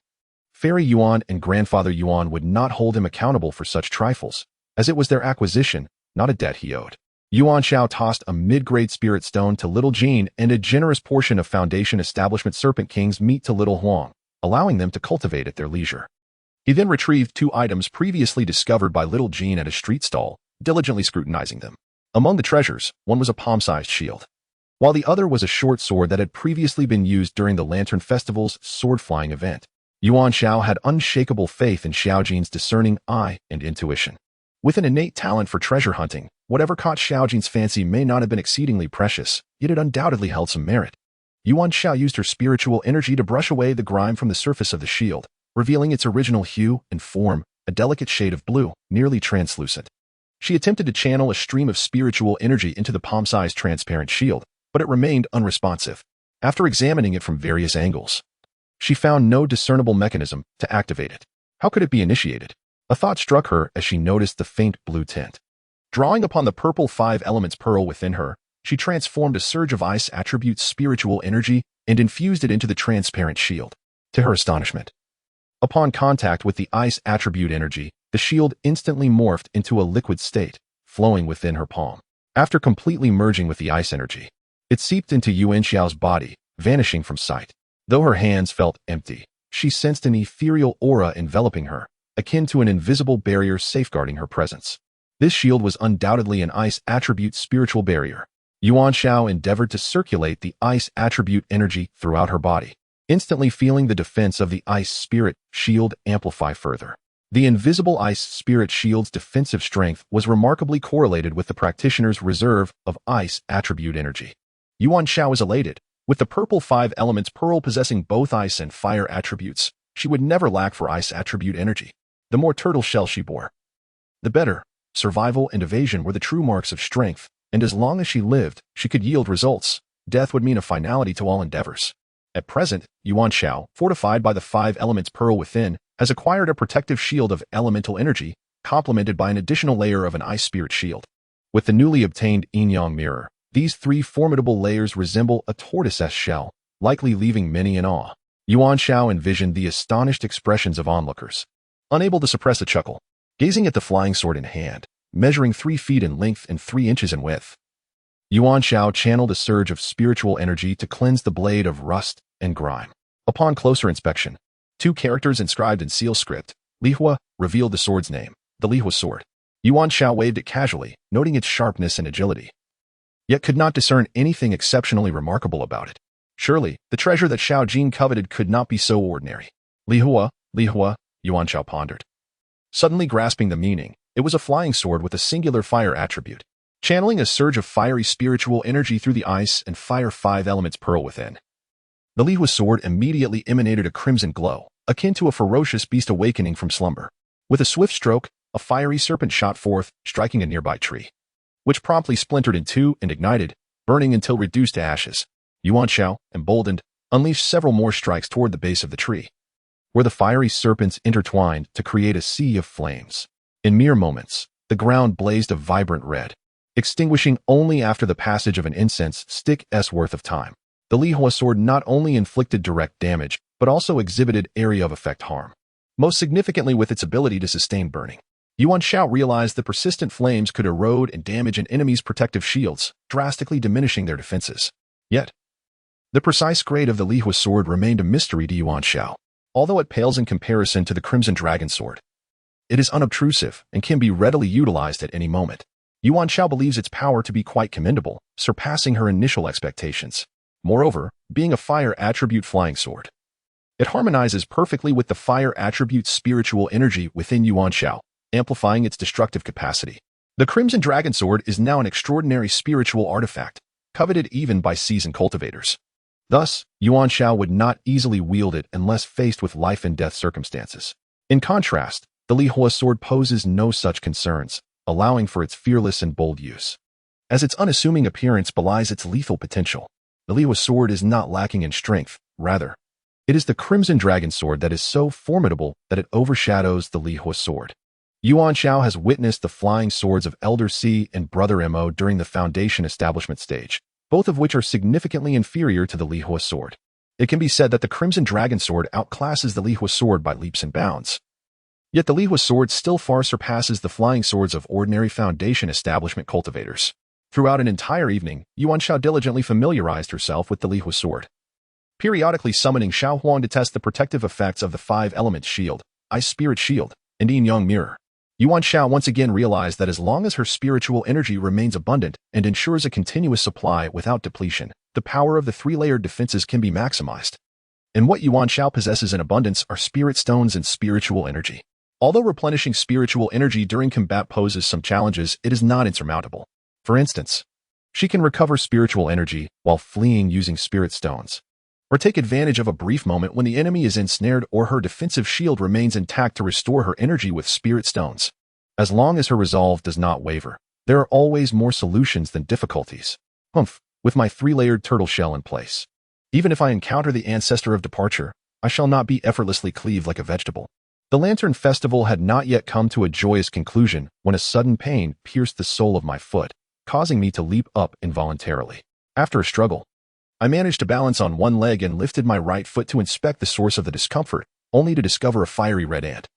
Fairy Yuan and Grandfather Yuan would not hold him accountable for such trifles, as it was their acquisition, not a debt he owed. Yuan Xiao tossed a mid-grade spirit stone to Little Jean and a generous portion of Foundation Establishment Serpent King's meat to Little Huang, allowing them to cultivate at their leisure. He then retrieved 2 items previously discovered by Little Jean at a street stall, diligently scrutinizing them. Among the treasures, one was a palm-sized shield, while the other was a short sword that had previously been used during the Lantern Festival's sword-flying event. Yuan Xiao had unshakable faith in Xiaojin's discerning eye and intuition. With an innate talent for treasure hunting, whatever caught Xiaojin's fancy may not have been exceedingly precious, yet it undoubtedly held some merit. Yuan Xiao used her spiritual energy to brush away the grime from the surface of the shield, revealing its original hue and form, a delicate shade of blue, nearly translucent. She attempted to channel a stream of spiritual energy into the palm-sized transparent shield, but it remained unresponsive. After examining it from various angles, she found no discernible mechanism to activate it. How could it be initiated? A thought struck her as she noticed the faint blue tint. Drawing upon the purple 5 elements pearl within her, she transformed a surge of ice attribute spiritual energy and infused it into the transparent shield. To her astonishment, upon contact with the ice attribute energy, the shield instantly morphed into a liquid state, flowing within her palm. After completely merging with the ice energy, it seeped into Yuan Xiao's body, vanishing from sight. Though her hands felt empty, she sensed an ethereal aura enveloping her, akin to an invisible barrier safeguarding her presence. This shield was undoubtedly an ice attribute spiritual barrier. Yuan Xiao endeavored to circulate the ice attribute energy throughout her body, instantly feeling the defense of the ice spirit shield amplify further. The invisible ice spirit shield's defensive strength was remarkably correlated with the practitioner's reserve of ice attribute energy. Yuan Xiao was elated. With the purple 5 elements pearl possessing both ice and fire attributes, she would never lack for ice attribute energy. The more turtle shell she bore, the better. Survival and evasion were the true marks of strength, and as long as she lived, she could yield results. Death would mean a finality to all endeavors. At present, Yuan Xiao, fortified by the 5 elements pearl within, has acquired a protective shield of elemental energy, complemented by an additional layer of an ice spirit shield. With the newly obtained yin-yang mirror, these 3 formidable layers resemble a tortoise shell, likely leaving many in awe. Yuan Xiao envisioned the astonished expressions of onlookers, unable to suppress a chuckle, gazing at the flying sword in hand, measuring 3 feet in length and 3 inches in width. Yuan Xiao channeled a surge of spiritual energy to cleanse the blade of rust and grime. Upon closer inspection, 2 characters inscribed in seal script, Lihua, revealed the sword's name, the Lihua sword. Yuan Xiao waved it casually, noting its sharpness and agility, yet could not discern anything exceptionally remarkable about it. Surely, the treasure that Xiao Jin coveted could not be so ordinary. Lihua, Yuan Xiao pondered. Suddenly grasping the meaning, it was a flying sword with a singular fire attribute, channeling a surge of fiery spiritual energy through the ice and fire 5 elements pearl within. The Lihua sword immediately emanated a crimson glow, akin to a ferocious beast awakening from slumber. With a swift stroke, a fiery serpent shot forth, striking a nearby tree, which promptly splintered in 2 and ignited, burning until reduced to ashes. Yuan Xiao, emboldened, unleashed several more strikes toward the base of the tree, where the fiery serpents intertwined to create a sea of flames. In mere moments, the ground blazed a vibrant red, extinguishing only after the passage of an incense stick's worth of time. The Lihua sword not only inflicted direct damage, but also exhibited area of effect harm, most significantly with its ability to sustain burning. Yuan Xiao realized the persistent flames could erode and damage an enemy's protective shields, drastically diminishing their defenses. Yet, the precise grade of the Lihua sword remained a mystery to Yuan Xiao. Although it pales in comparison to the Crimson Dragon sword, it is unobtrusive and can be readily utilized at any moment. Yuan Xiao believes its power to be quite commendable, surpassing her initial expectations. Moreover, being a fire attribute flying sword, it harmonizes perfectly with the fire attribute's spiritual energy within Yuan Xiao, amplifying its destructive capacity. The Crimson Dragon sword is now an extraordinary spiritual artifact, coveted even by seasoned cultivators. Thus, Yuan Xiao would not easily wield it unless faced with life and death circumstances. In contrast, the Lihua sword poses no such concerns, allowing for its fearless and bold use. As its unassuming appearance belies its lethal potential, the Lihua sword is not lacking in strength, rather, it is the Crimson Dragon sword that is so formidable that it overshadows the Lihua sword. Yuan Xiao has witnessed the flying swords of Elder C and Brother Mo during the Foundation establishment stage, both of which are significantly inferior to the Lihua sword. It can be said that the Crimson Dragon sword outclasses the Lihua sword by leaps and bounds. Yet the Lihua sword still far surpasses the flying swords of ordinary Foundation establishment cultivators. Throughout an entire evening, Yuan Xiao diligently familiarized herself with the Lihua sword, periodically summoning Xiao Huang to test the protective effects of the 5 elements shield, Ice Spirit Shield, and yin-yang mirror. Yuan Xiao once again realized that as long as her spiritual energy remains abundant and ensures a continuous supply without depletion, the power of the 3-layered defenses can be maximized. And what Yuan Xiao possesses in abundance are spirit stones and spiritual energy. Although replenishing spiritual energy during combat poses some challenges, it is not insurmountable. For instance, she can recover spiritual energy while fleeing using spirit stones, or take advantage of a brief moment when the enemy is ensnared or her defensive shield remains intact to restore her energy with spirit stones. As long as her resolve does not waver, there are always more solutions than difficulties. With my 3-layered turtle shell in place, even if I encounter the ancestor of departure, I shall not be effortlessly cleaved like a vegetable. The Lantern Festival had not yet come to a joyous conclusion when a sudden pain pierced the sole of my foot, causing me to leap up involuntarily. After a struggle, I managed to balance on one leg and lifted my right foot to inspect the source of the discomfort, only to discover a fiery red ant,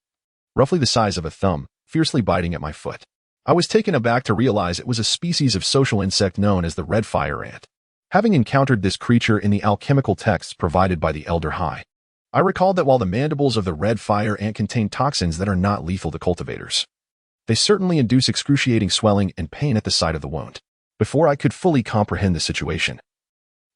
roughly the size of a thumb, fiercely biting at my foot. I was taken aback to realize it was a species of social insect known as the red fire ant. Having encountered this creature in the alchemical texts provided by the Elder High, I recalled that while the mandibles of the red fire ant contain toxins that are not lethal to cultivators, they certainly induce excruciating swelling and pain at the site of the wound. Before I could fully comprehend the situation,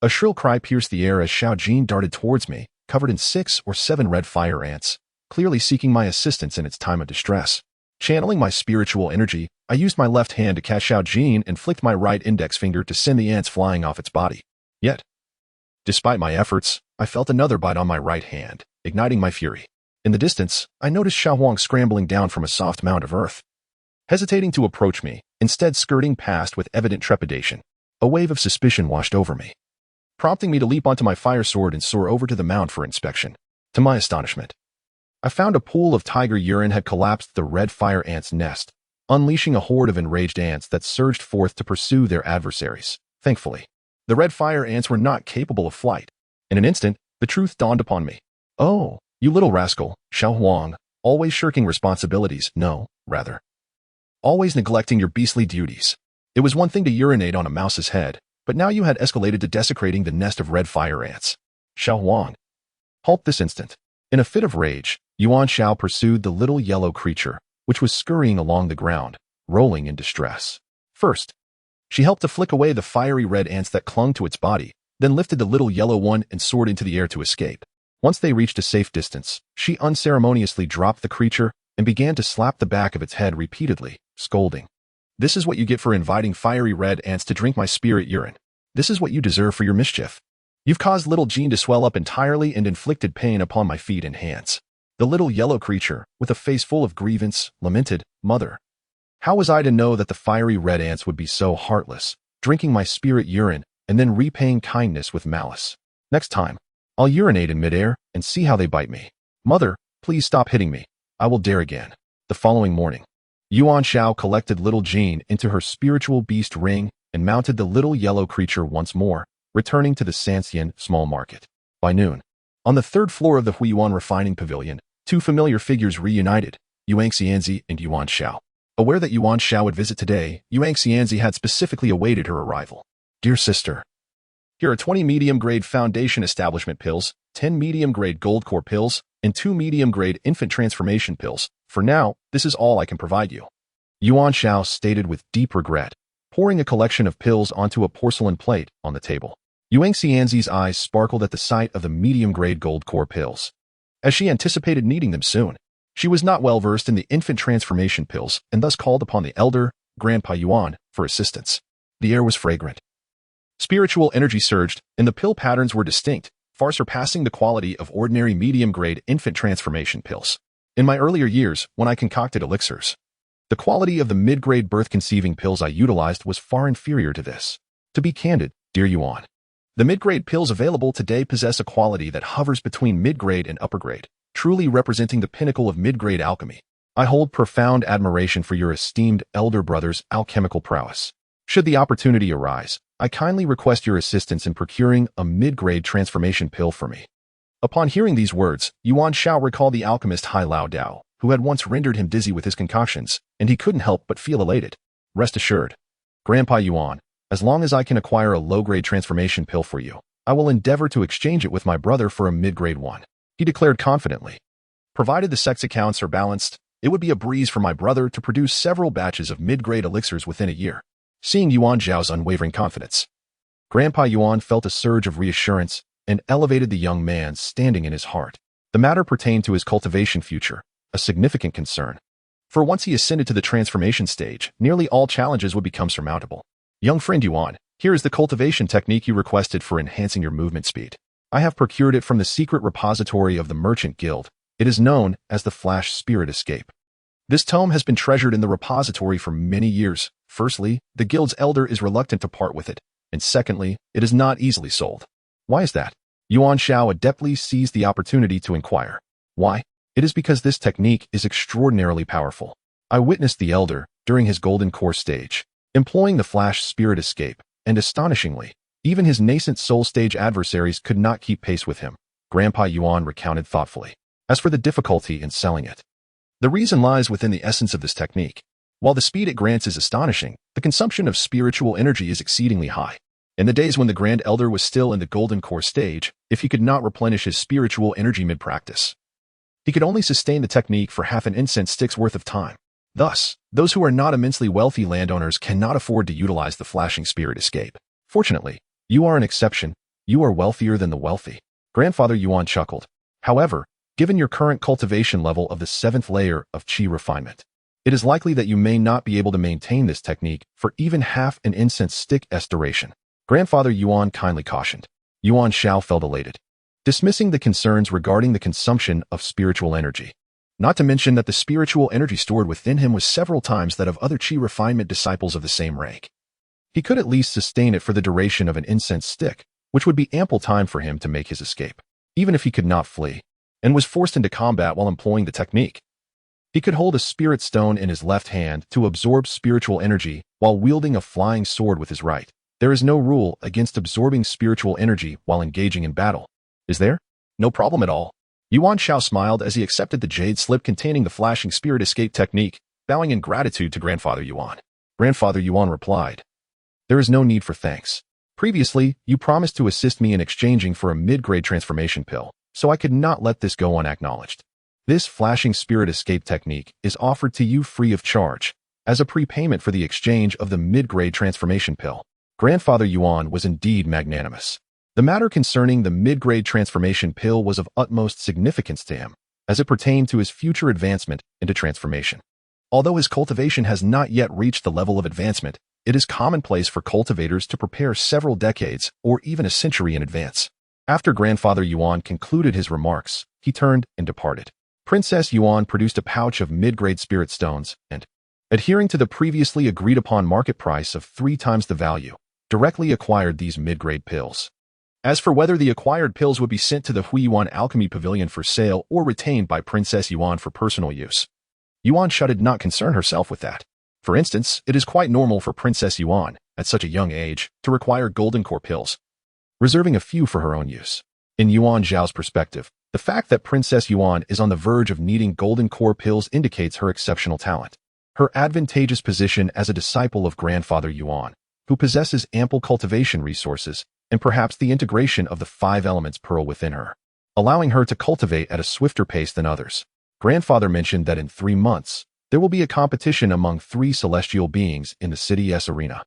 a shrill cry pierced the air as Xiao Jin darted towards me, covered in 6 or 7 red fire ants, clearly seeking my assistance in its time of distress. Channeling my spiritual energy, I used my left hand to cast Xiao Jin and flicked my right index finger to send the ants flying off its body. Yet, despite my efforts, I felt another bite on my right hand, igniting my fury. In the distance, I noticed Xiao Huang scrambling down from a soft mound of earth, hesitating to approach me, instead skirting past with evident trepidation. A wave of suspicion washed over me, prompting me to leap onto my fire sword and soar over to the mound for inspection. To my astonishment, I found a pool of tiger urine had collapsed the red fire ant's nest, unleashing a horde of enraged ants that surged forth to pursue their adversaries. Thankfully, the red fire ants were not capable of flight. In an instant, the truth dawned upon me. Oh, you little rascal, Xiao Huang, always shirking responsibilities. No, rather, always neglecting your beastly duties. It was one thing to urinate on a mouse's head, but now you had escalated to desecrating the nest of red fire ants. Xiao Huang, halt this instant. In a fit of rage, Yuan Xiao pursued the little yellow creature, which was scurrying along the ground, rolling in distress. First, she helped to flick away the fiery red ants that clung to its body, then lifted the little yellow one and soared into the air to escape. Once they reached a safe distance, she unceremoniously dropped the creature and began to slap the back of its head repeatedly, scolding. This is what you get for inviting fiery red ants to drink my spirit urine. This is what you deserve for your mischief. You've caused little Jean to swell up entirely and inflicted pain upon my feet and hands. The little yellow creature, with a face full of grievance, lamented, Mother, how was I to know that the fiery red ants would be so heartless, drinking my spirit urine and then repaying kindness with malice? Next time, I'll urinate in midair and see how they bite me. Mother, please stop hitting me. I will dare again. The following morning, Yuan Xiao collected little Jean into her spiritual beast ring and mounted the little yellow creature once more, returning to the Sanxian small market. By noon, on the third floor of the Huiyuan refining pavilion, two familiar figures reunited, Yuan Xianzi and Yuan Xiao. Aware that Yuan Xiao would visit today, Yuan Xianzi had specifically awaited her arrival. Dear sister, here are 20 medium-grade foundation establishment pills, 10 medium-grade gold core pills, and 2 medium-grade infant transformation pills. For now, this is all I can provide you. Yuan Xiao stated with deep regret, pouring a collection of pills onto a porcelain plate on the table. Yuan Xianzi's eyes sparkled at the sight of the medium-grade gold core pills, as she anticipated needing them soon. She was not well versed in the infant transformation pills and thus called upon the elder, Grandpa Yuan, for assistance. The air was fragrant. Spiritual energy surged, and the pill patterns were distinct, far surpassing the quality of ordinary medium-grade infant transformation pills. In my earlier years, when I concocted elixirs, the quality of the mid-grade birth-conceiving pills I utilized was far inferior to this. To be candid, dear Yuan, the mid-grade pills available today possess a quality that hovers between mid-grade and upper-grade, truly representing the pinnacle of mid-grade alchemy. I hold profound admiration for your esteemed elder brother's alchemical prowess. Should the opportunity arise, I kindly request your assistance in procuring a mid-grade transformation pill for me. Upon hearing these words, Yuan Xiao recalled the alchemist Hai Lao Dao, who had once rendered him dizzy with his concoctions, and he couldn't help but feel elated. Rest assured, Grandpa Yuan, as long as I can acquire a low-grade transformation pill for you, I will endeavor to exchange it with my brother for a mid-grade one, he declared confidently. Provided the sex accounts are balanced, it would be a breeze for my brother to produce several batches of mid-grade elixirs within a year. Seeing Yuan Zhao's unwavering confidence, Grandpa Yuan felt a surge of reassurance and elevated the young man standing in his heart. The matter pertained to his cultivation future, a significant concern. For once he ascended to the transformation stage, nearly all challenges would become surmountable. Young friend Yuan, here is the cultivation technique you requested for enhancing your movement speed. I have procured it from the secret repository of the Merchant Guild. It is known as the Flash Spirit Escape. This tome has been treasured in the repository for many years. Firstly, the guild's elder is reluctant to part with it, and secondly, it is not easily sold. Why is that? Yuan Xiao adeptly seized the opportunity to inquire. Why? It is because this technique is extraordinarily powerful. I witnessed the elder, during his golden core stage, employing the Flash Spirit Escape, and astonishingly, even his nascent soul stage adversaries could not keep pace with him, Grandpa Yuan recounted thoughtfully. As for the difficulty in selling it, the reason lies within the essence of this technique. While the speed it grants is astonishing, the consumption of spiritual energy is exceedingly high. In the days when the Grand Elder was still in the Golden Core stage, if he could not replenish his spiritual energy mid-practice, he could only sustain the technique for half an incense stick's worth of time. Thus, those who are not immensely wealthy landowners cannot afford to utilize the Flashing Spirit Escape. Fortunately, you are an exception. You are wealthier than the wealthy. Grandfather Yuan chuckled. However, Given your current cultivation level of the 7th layer of qi refinement, it is likely that you may not be able to maintain this technique for even half an incense stick's duration. Grandfather Yuan kindly cautioned. Yuan Xiao felt elated, dismissing the concerns regarding the consumption of spiritual energy. Not to mention that the spiritual energy stored within him was several times that of other qi refinement disciples of the same rank. He could at least sustain it for the duration of an incense stick, which would be ample time for him to make his escape, even if he could not flee, and was forced into combat while employing the technique. He could hold a spirit stone in his left hand to absorb spiritual energy while wielding a flying sword with his right. There is no rule against absorbing spiritual energy while engaging in battle, is there? No problem at all. Yuan Xiao smiled as he accepted the jade slip containing the flashing spirit escape technique, bowing in gratitude to Grandfather Yuan. Grandfather Yuan replied, "There is no need for thanks. Previously, you promised to assist me in exchanging for a mid-grade transformation pill, so I could not let this go unacknowledged. This flashing spirit escape technique is offered to you free of charge, as a prepayment for the exchange of the mid-grade transformation pill." Grandfather Yuan was indeed magnanimous. The matter concerning the mid-grade transformation pill was of utmost significance to him, as it pertained to his future advancement into transformation. Although his cultivation has not yet reached the level of advancement, it is commonplace for cultivators to prepare several decades or even a century in advance. After Grandfather Yuan concluded his remarks, he turned and departed. Princess Yuan produced a pouch of mid-grade spirit stones and, adhering to the previously agreed-upon market price of 3 times the value, directly acquired these mid-grade pills. As for whether the acquired pills would be sent to the Huiyuan Alchemy Pavilion for sale or retained by Princess Yuan for personal use, Yuan Xiao did not concern herself with that. For instance, it is quite normal for Princess Yuan, at such a young age, to require golden core pills, reserving a few for her own use. In Yuan Xiao's perspective, the fact that Princess Yuan is on the verge of needing golden core pills indicates her exceptional talent, her advantageous position as a disciple of Grandfather Yuan, who possesses ample cultivation resources, and perhaps the integration of the 5 elements pearl within her, allowing her to cultivate at a swifter pace than others. Grandfather mentioned that in 3 months, there will be a competition among 3 celestial beings in the city's arena,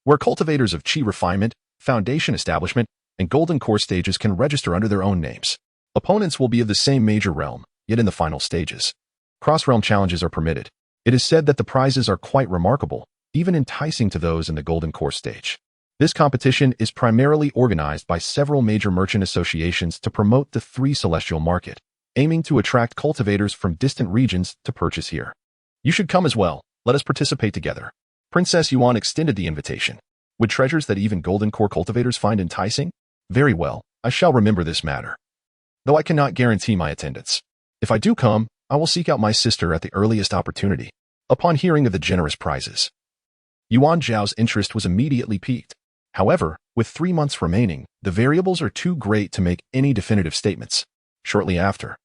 where cultivators of qi refinement, foundation establishment, and golden core stages can register under their own names. Opponents will be of the same major realm, yet in the final stages. Cross-realm challenges are permitted. It is said that the prizes are quite remarkable, even enticing to those in the golden core stage. This competition is primarily organized by several major merchant associations to promote the 3 celestial market, aiming to attract cultivators from distant regions to purchase here. You should come as well. Let us participate together. Princess Yuan extended the invitation. Would treasures that even golden core cultivators find enticing? Very well, I shall remember this matter, though I cannot guarantee my attendance. If I do come, I will seek out my sister at the earliest opportunity. Upon hearing of the generous prizes, Yuan Xiao's interest was immediately piqued. However, with 3 months remaining, the variables are too great to make any definitive statements. Shortly after,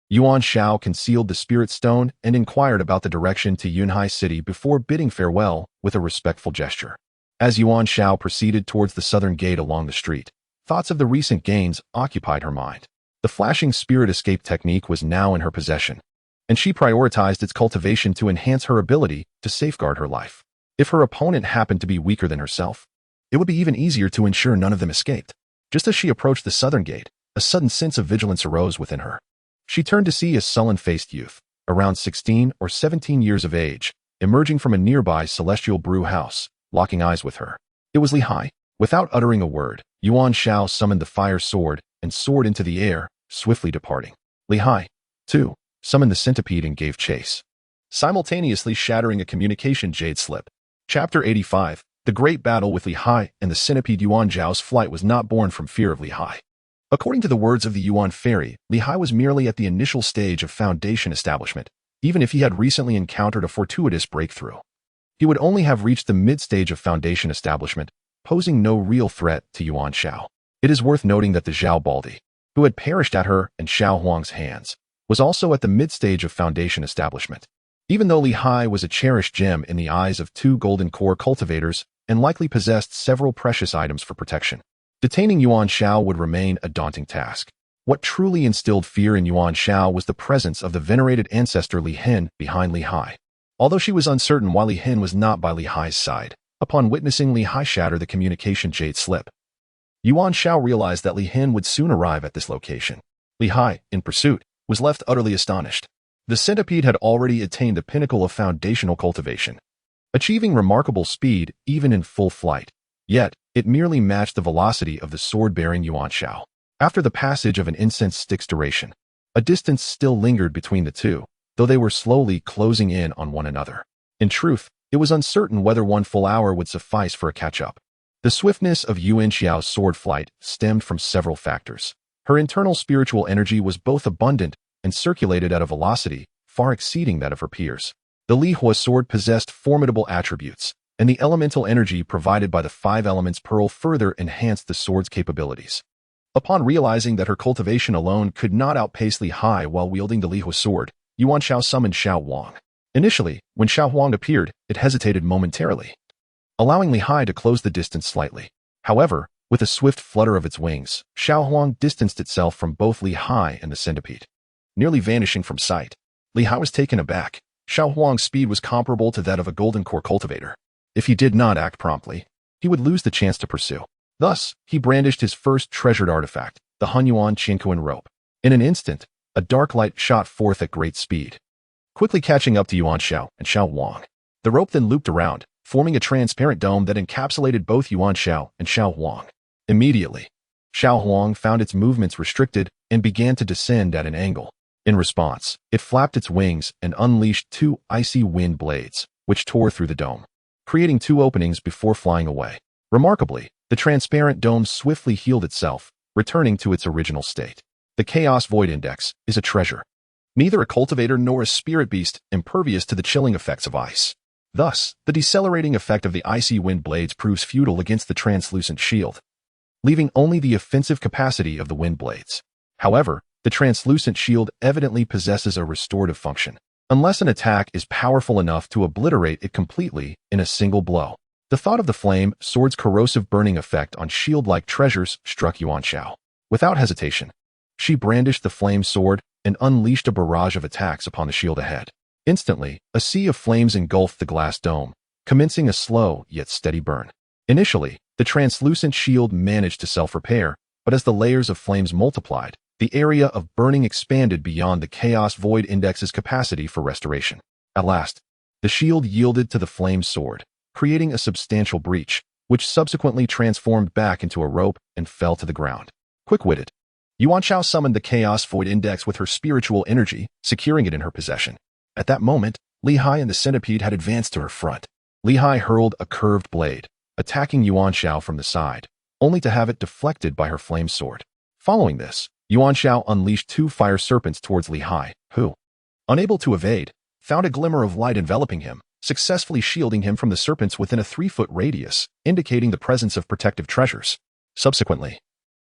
Yuan Xiao concealed the spirit stone and inquired about the direction to Yunhai City before bidding farewell with a respectful gesture. As Yuan Xiao proceeded towards the southern gate along the street, thoughts of the recent gains occupied her mind. The flashing spirit escape technique was now in her possession, and she prioritized its cultivation to enhance her ability to safeguard her life. If her opponent happened to be weaker than herself, it would be even easier to ensure none of them escaped. Just as she approached the southern gate, a sudden sense of vigilance arose within her. She turned to see a sullen-faced youth, around 16 or 17 years of age, emerging from a nearby celestial brew house, locking eyes with her. It was Li Hai. Without uttering a word, Yuan Xiao summoned the fire sword and soared into the air, swiftly departing. Li Hai, too, summoned the centipede and gave chase, simultaneously shattering a communication jade slip. Chapter 85. The Great Battle with Li Hai and the Centipede. Yuan Xiao's flight was not born from fear of Li Hai. According to the words of the Yuan fairy, Li Hai was merely at the initial stage of foundation establishment, even if he had recently encountered a fortuitous breakthrough. He would only have reached the mid-stage of foundation establishment, posing no real threat to Yuan Xiao. It is worth noting that the Zhao Baldi, who had perished at her and Xiao Huang's hands, was also at the mid-stage of foundation establishment. Even though Li Hai was a cherished gem in the eyes of 2 golden core cultivators and likely possessed several precious items for protection, detaining Yuan Xiao would remain a daunting task. What truly instilled fear in Yuan Xiao was the presence of the venerated ancestor Li Hin behind Li Hai. Although she was uncertain why Li Hin was not by Li Hai's side, upon witnessing Li Hai shatter the communication jade slip, Yuan Xiao realized that Li Hin would soon arrive at this location. Li Hai, in pursuit, was left utterly astonished. The centipede had already attained the pinnacle of foundational cultivation, achieving remarkable speed even in full flight. Yet, it merely matched the velocity of the sword-bearing Yuan Xiao. After the passage of an incense stick's duration, a distance still lingered between the two, though they were slowly closing in on one another. In truth, it was uncertain whether one full hour would suffice for a catch-up. The swiftness of Yuan Xiao's sword flight stemmed from several factors. Her internal spiritual energy was both abundant and circulated at a velocity far exceeding that of her peers. The Li Hua sword possessed formidable attributes, and the elemental energy provided by the five elements pearl further enhanced the sword's capabilities. Upon realizing that her cultivation alone could not outpace Li Hai while wielding the Li Hua sword, Yuan Xiao summoned Xiao Huang. Initially, when Xiao Huang appeared, it hesitated momentarily, allowing Li Hai to close the distance slightly. However, with a swift flutter of its wings, Xiao Huang distanced itself from both Li Hai and the centipede, nearly vanishing from sight. Li Hai was taken aback. Xiao Huang's speed was comparable to that of a golden core cultivator. If he did not act promptly, he would lose the chance to pursue. Thus, he brandished his first treasured artifact, the Hunyuan Qinkuan rope. In an instant, a dark light shot forth at great speed, quickly catching up to Yuan Xiao and Xiao Huang. The rope then looped around, forming a transparent dome that encapsulated both Yuan Xiao and Xiao Huang. Immediately, Xiao Huang found its movements restricted and began to descend at an angle. In response, it flapped its wings and unleashed two icy wind blades, which tore through the dome, creating two openings before flying away. Remarkably, the transparent dome swiftly healed itself, returning to its original state. The Chaos Void Index is a treasure. Neither a cultivator nor a spirit beast impervious to the chilling effects of ice. Thus, the decelerating effect of the icy wind blades proves futile against the translucent shield, leaving only the offensive capacity of the wind blades. However, the translucent shield evidently possesses a restorative function, unless an attack is powerful enough to obliterate it completely in a single blow. The thought of the flame sword's corrosive burning effect on shield-like treasures struck Yuan Xiao. Without hesitation, she brandished the flame sword and unleashed a barrage of attacks upon the shield ahead. Instantly, a sea of flames engulfed the glass dome, commencing a slow yet steady burn. Initially, the translucent shield managed to self-repair, but as the layers of flames multiplied, the area of burning expanded beyond the Chaos Void Index's capacity for restoration. At last, the shield yielded to the flame sword, creating a substantial breach, which subsequently transformed back into a rope and fell to the ground. Quick-witted, Yuan Xiao summoned the Chaos Void Index with her spiritual energy, securing it in her possession. At that moment, Li Hai and the centipede had advanced to her front. Li Hai hurled a curved blade, attacking Yuan Xiao from the side, only to have it deflected by her flame sword. Following this, Yuan Xiao unleashed two fire serpents towards Li Hai, who, unable to evade, found a glimmer of light enveloping him, successfully shielding him from the serpents within a 3-foot radius, indicating the presence of protective treasures. Subsequently,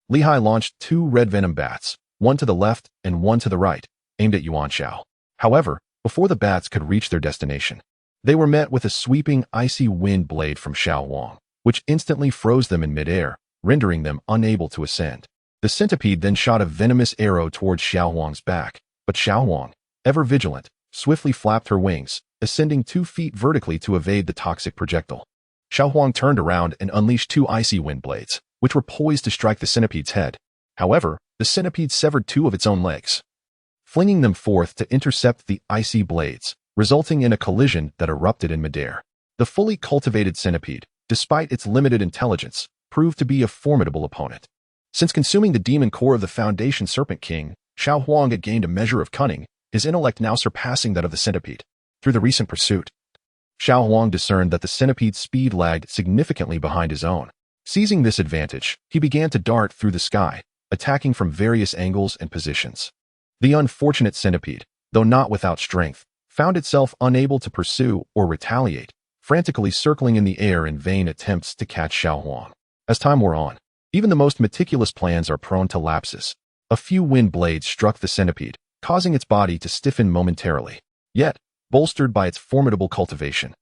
Li Hai launched two red venom bats, one to the left and one to the right, aimed at Yuan Xiao. However, before the bats could reach their destination, they were met with a sweeping icy wind blade from Xiao Huang, which instantly froze them in midair, rendering them unable to ascend. The centipede then shot a venomous arrow towards Xiao Huang's back, but Xiao Huang, ever vigilant, swiftly flapped her wings, ascending 2 feet vertically to evade the toxic projectile. Xiao Huang turned around and unleashed two icy wind blades, which were poised to strike the centipede's head. However, the centipede severed 2 of its own legs, flinging them forth to intercept the icy blades, resulting in a collision that erupted in midair. The fully cultivated centipede, despite its limited intelligence, proved to be a formidable opponent. Since consuming the demon core of the Foundation Serpent King, Xiao Huang had gained a measure of cunning, his intellect now surpassing that of the centipede. Through the recent pursuit, Xiao Huang discerned that the centipede's speed lagged significantly behind his own. Seizing this advantage, he began to dart through the sky, attacking from various angles and positions. The unfortunate centipede, though not without strength, found itself unable to pursue or retaliate, frantically circling in the air in vain attempts to catch Xiao Huang. As time wore on, even the most meticulous plans are prone to lapses. A few wind blades struck the centipede, causing its body to stiffen momentarily. Yet, bolstered by its formidable cultivation,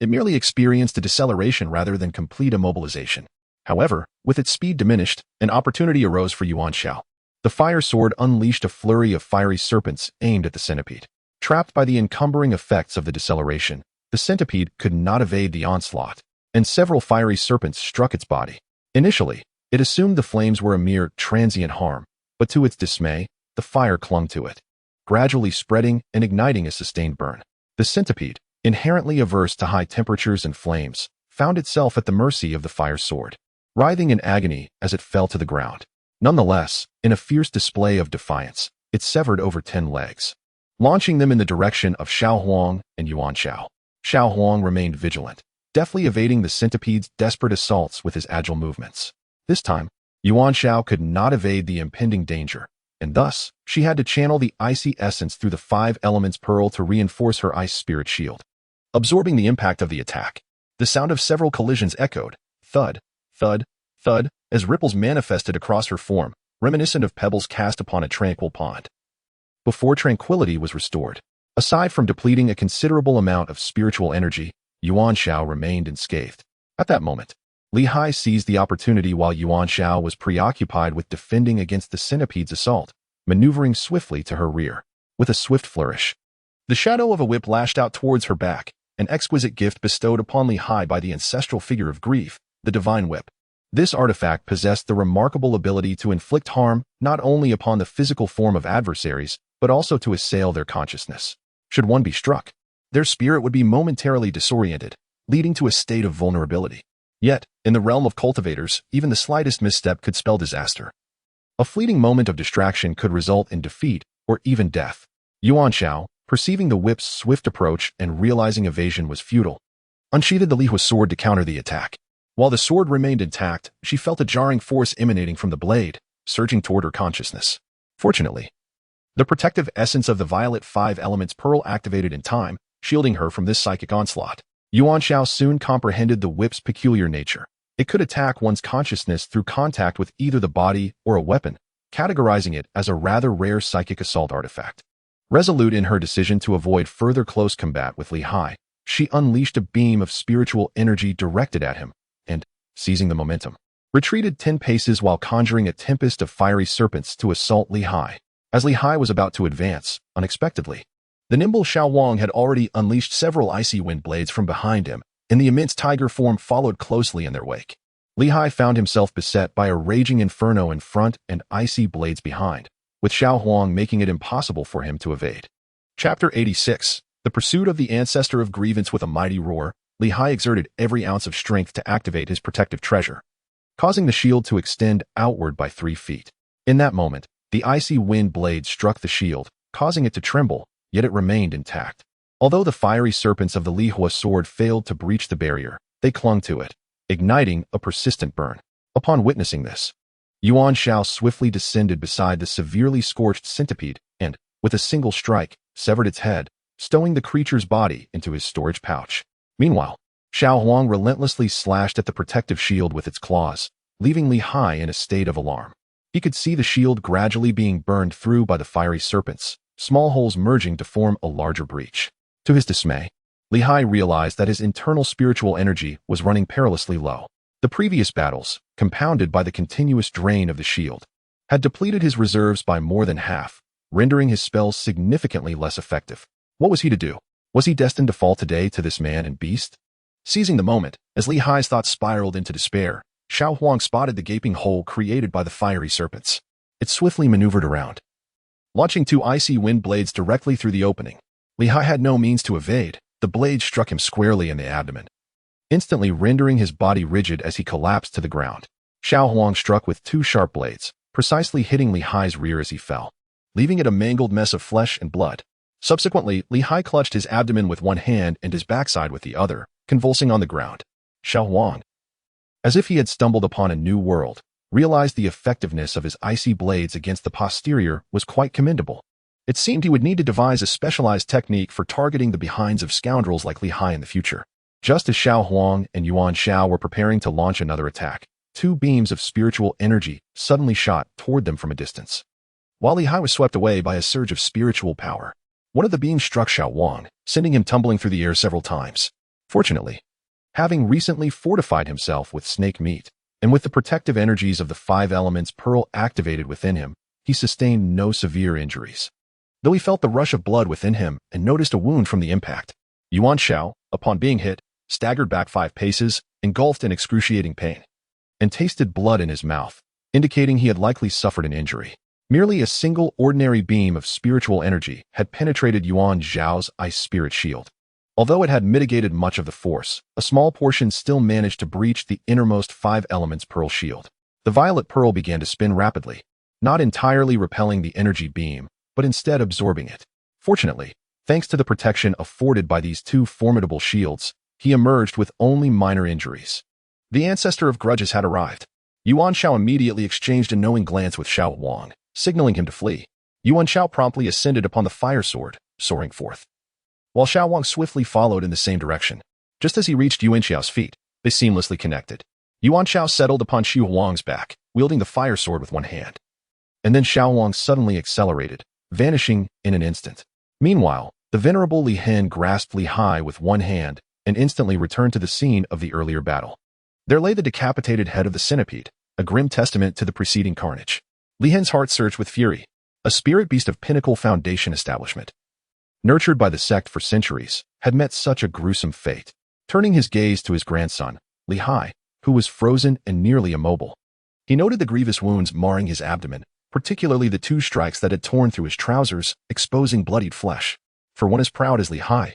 it merely experienced a deceleration rather than complete immobilization. However, with its speed diminished, an opportunity arose for Yuan Xiao. The fire sword unleashed a flurry of fiery serpents aimed at the centipede. Trapped by the encumbering effects of the deceleration, the centipede could not evade the onslaught, and several fiery serpents struck its body. Initially, it assumed the flames were a mere transient harm, but to its dismay, the fire clung to it. gradually spreading and igniting a sustained burn. The centipede, inherently averse to high temperatures and flames, found itself at the mercy of the fire's sword, writhing in agony as it fell to the ground. Nonetheless, in a fierce display of defiance, it severed over 10 legs, launching them in the direction of Xiao Huang and Yuan Xiao. Xiao Huang remained vigilant, deftly evading the centipede's desperate assaults with his agile movements. This time, Yuan Xiao could not evade the impending danger, and thus, she had to channel the icy essence through the 5 elements pearl to reinforce her ice spirit shield. Absorbing the impact of the attack, the sound of several collisions echoed, thud, thud, thud, as ripples manifested across her form, reminiscent of pebbles cast upon a tranquil pond. Before tranquility was restored, aside from depleting a considerable amount of spiritual energy, Yuan Xiao remained unscathed. At that moment, Li Hai seized the opportunity while Yuan Xiao was preoccupied with defending against the centipede's assault, maneuvering swiftly to her rear. With a swift flourish, the shadow of a whip lashed out towards her back, an exquisite gift bestowed upon Li Hai by the ancestral figure of grief, the divine whip. This artifact possessed the remarkable ability to inflict harm not only upon the physical form of adversaries, but also to assail their consciousness. Should one be struck, their spirit would be momentarily disoriented, leading to a state of vulnerability. Yet, in the realm of cultivators, even the slightest misstep could spell disaster. A fleeting moment of distraction could result in defeat or even death. Yuan Xiao, perceiving the whip's swift approach and realizing evasion was futile, unsheathed the Lihua's sword to counter the attack. While the sword remained intact, she felt a jarring force emanating from the blade, surging toward her consciousness. Fortunately, the protective essence of the violet 5 elements pearl activated in time, shielding her from this psychic onslaught. Yuan Xiao soon comprehended the whip's peculiar nature. It could attack one's consciousness through contact with either the body or a weapon, categorizing it as a rather rare psychic assault artifact. Resolute in her decision to avoid further close combat with Li Hai, she unleashed a beam of spiritual energy directed at him, and, seizing the momentum, retreated 10 paces while conjuring a tempest of fiery serpents to assault Li Hai. As Li Hai was about to advance, unexpectedly, the nimble Xiao Wang had already unleashed several icy wind blades from behind him, and the immense tiger form followed closely in their wake. Li Hai found himself beset by a raging inferno in front and icy blades behind, with Xiao Huang making it impossible for him to evade. Chapter 86. The Pursuit of the Ancestor of Grievance. With a mighty roar, Li Hai exerted every ounce of strength to activate his protective treasure, causing the shield to extend outward by 3 feet. In that moment, the icy wind blade struck the shield, causing it to tremble, yet it remained intact. Although the fiery serpents of the Lihua sword failed to breach the barrier, they clung to it, igniting a persistent burn. Upon witnessing this, Yuan Xiao swiftly descended beside the severely scorched centipede and, with a single strike, severed its head, stowing the creature's body into his storage pouch. Meanwhile, Xiao Huang relentlessly slashed at the protective shield with its claws, leaving Li Hai in a state of alarm. He could see the shield gradually being burned through by the fiery serpents, small holes merging to form a larger breach. To his dismay, Li Hai realized that his internal spiritual energy was running perilously low. The previous battles, compounded by the continuous drain of the shield, had depleted his reserves by more than half, rendering his spells significantly less effective. What was he to do? Was he destined to fall today to this man and beast? Seizing the moment, as Li Hai's thoughts spiraled into despair, Xiao Huang spotted the gaping hole created by the fiery serpents. It swiftly maneuvered around, launching 2 icy wind blades directly through the opening. Li Hai had no means to evade. The blade struck him squarely in the abdomen, instantly rendering his body rigid as he collapsed to the ground. Xiao Huang struck with 2 sharp blades, precisely hitting Li Hai's rear as he fell, leaving it a mangled mess of flesh and blood. Subsequently, Li Hai clutched his abdomen with one hand and his backside with the other, convulsing on the ground. Xiao Huang, as if he had stumbled upon a new world, realized the effectiveness of his icy blades against the posterior was quite commendable. It seemed he would need to devise a specialized technique for targeting the behinds of scoundrels like Li Hai in the future. Just as Xiao Huang and Yuan Xiao were preparing to launch another attack, 2 beams of spiritual energy suddenly shot toward them from a distance. While Li Hai was swept away by a surge of spiritual power, one of the beams struck Xiao Huang, sending him tumbling through the air several times. Fortunately, having recently fortified himself with snake meat, and with the protective energies of the 5 elements pearl activated within him, he sustained no severe injuries. Though he felt the rush of blood within him and noticed a wound from the impact, Yuan Xiao, upon being hit, staggered back 5 paces, engulfed in excruciating pain, and tasted blood in his mouth, indicating he had likely suffered an injury. Merely a single ordinary beam of spiritual energy had penetrated Yuan Xiao's ice spirit shield. Although it had mitigated much of the force, a small portion still managed to breach the innermost 5 elements pearl shield. The violet pearl began to spin rapidly, not entirely repelling the energy beam, but instead absorbing it. Fortunately, thanks to the protection afforded by these 2 formidable shields, he emerged with only minor injuries. The ancestor of grudges had arrived. Yuan Xiao immediately exchanged a knowing glance with Xiao Wang, signaling him to flee. Yuan Xiao promptly ascended upon the fire sword, soaring forth, while Xiao Wang swiftly followed in the same direction. Just as he reached Yuan Xiao's feet, they seamlessly connected. Yuan Xiao settled upon Xiao Wang's back, wielding the fire sword with one hand. And then Xiao Wang suddenly accelerated, vanishing in an instant. Meanwhile, the venerable Li Hen grasped Li Hai with one hand and instantly returned to the scene of the earlier battle. There lay the decapitated head of the centipede, a grim testament to the preceding carnage. Li Hen's heart surged with fury. A spirit beast of pinnacle foundation establishment, nurtured by the sect for centuries, had met such a gruesome fate. Turning his gaze to his grandson, Li Hai, who was frozen and nearly immobile, he noted the grievous wounds marring his abdomen, particularly the 2 strikes that had torn through his trousers, exposing bloodied flesh. For one as proud as Li Hai,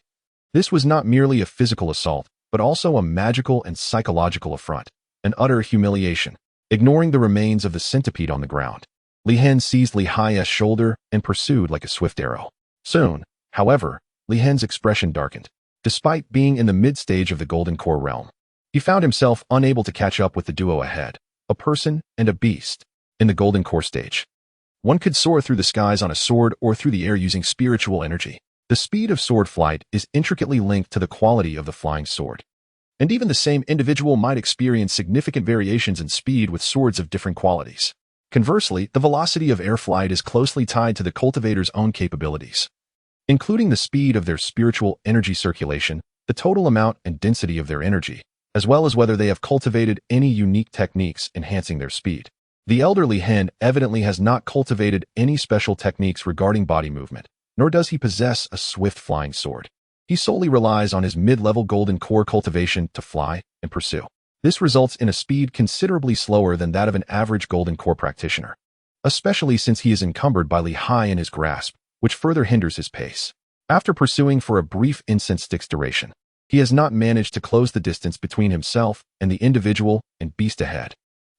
this was not merely a physical assault, but also a magical and psychological affront, an utter humiliation. Ignoring the remains of the centipede on the ground, Li Hen seized Li Hai's shoulder and pursued like a swift arrow. Soon, however, Li Hen's expression darkened. Despite being in the mid-stage of the Golden Core realm, he found himself unable to catch up with the duo ahead, a person and a beast. In the Golden Core stage, one could soar through the skies on a sword or through the air using spiritual energy. The speed of sword flight is intricately linked to the quality of the flying sword. And even the same individual might experience significant variations in speed with swords of different qualities. Conversely, the velocity of air flight is closely tied to the cultivator's own capabilities, including the speed of their spiritual energy circulation, the total amount and density of their energy, as well as whether they have cultivated any unique techniques enhancing their speed. The elderly Hen evidently has not cultivated any special techniques regarding body movement, nor does he possess a swift flying sword. He solely relies on his mid-level Golden Core cultivation to fly and pursue. This results in a speed considerably slower than that of an average Golden Core practitioner, especially since he is encumbered by Li Hai in his grasp, which further hinders his pace. After pursuing for a brief incense stick's duration, he has not managed to close the distance between himself and the individual and beast ahead.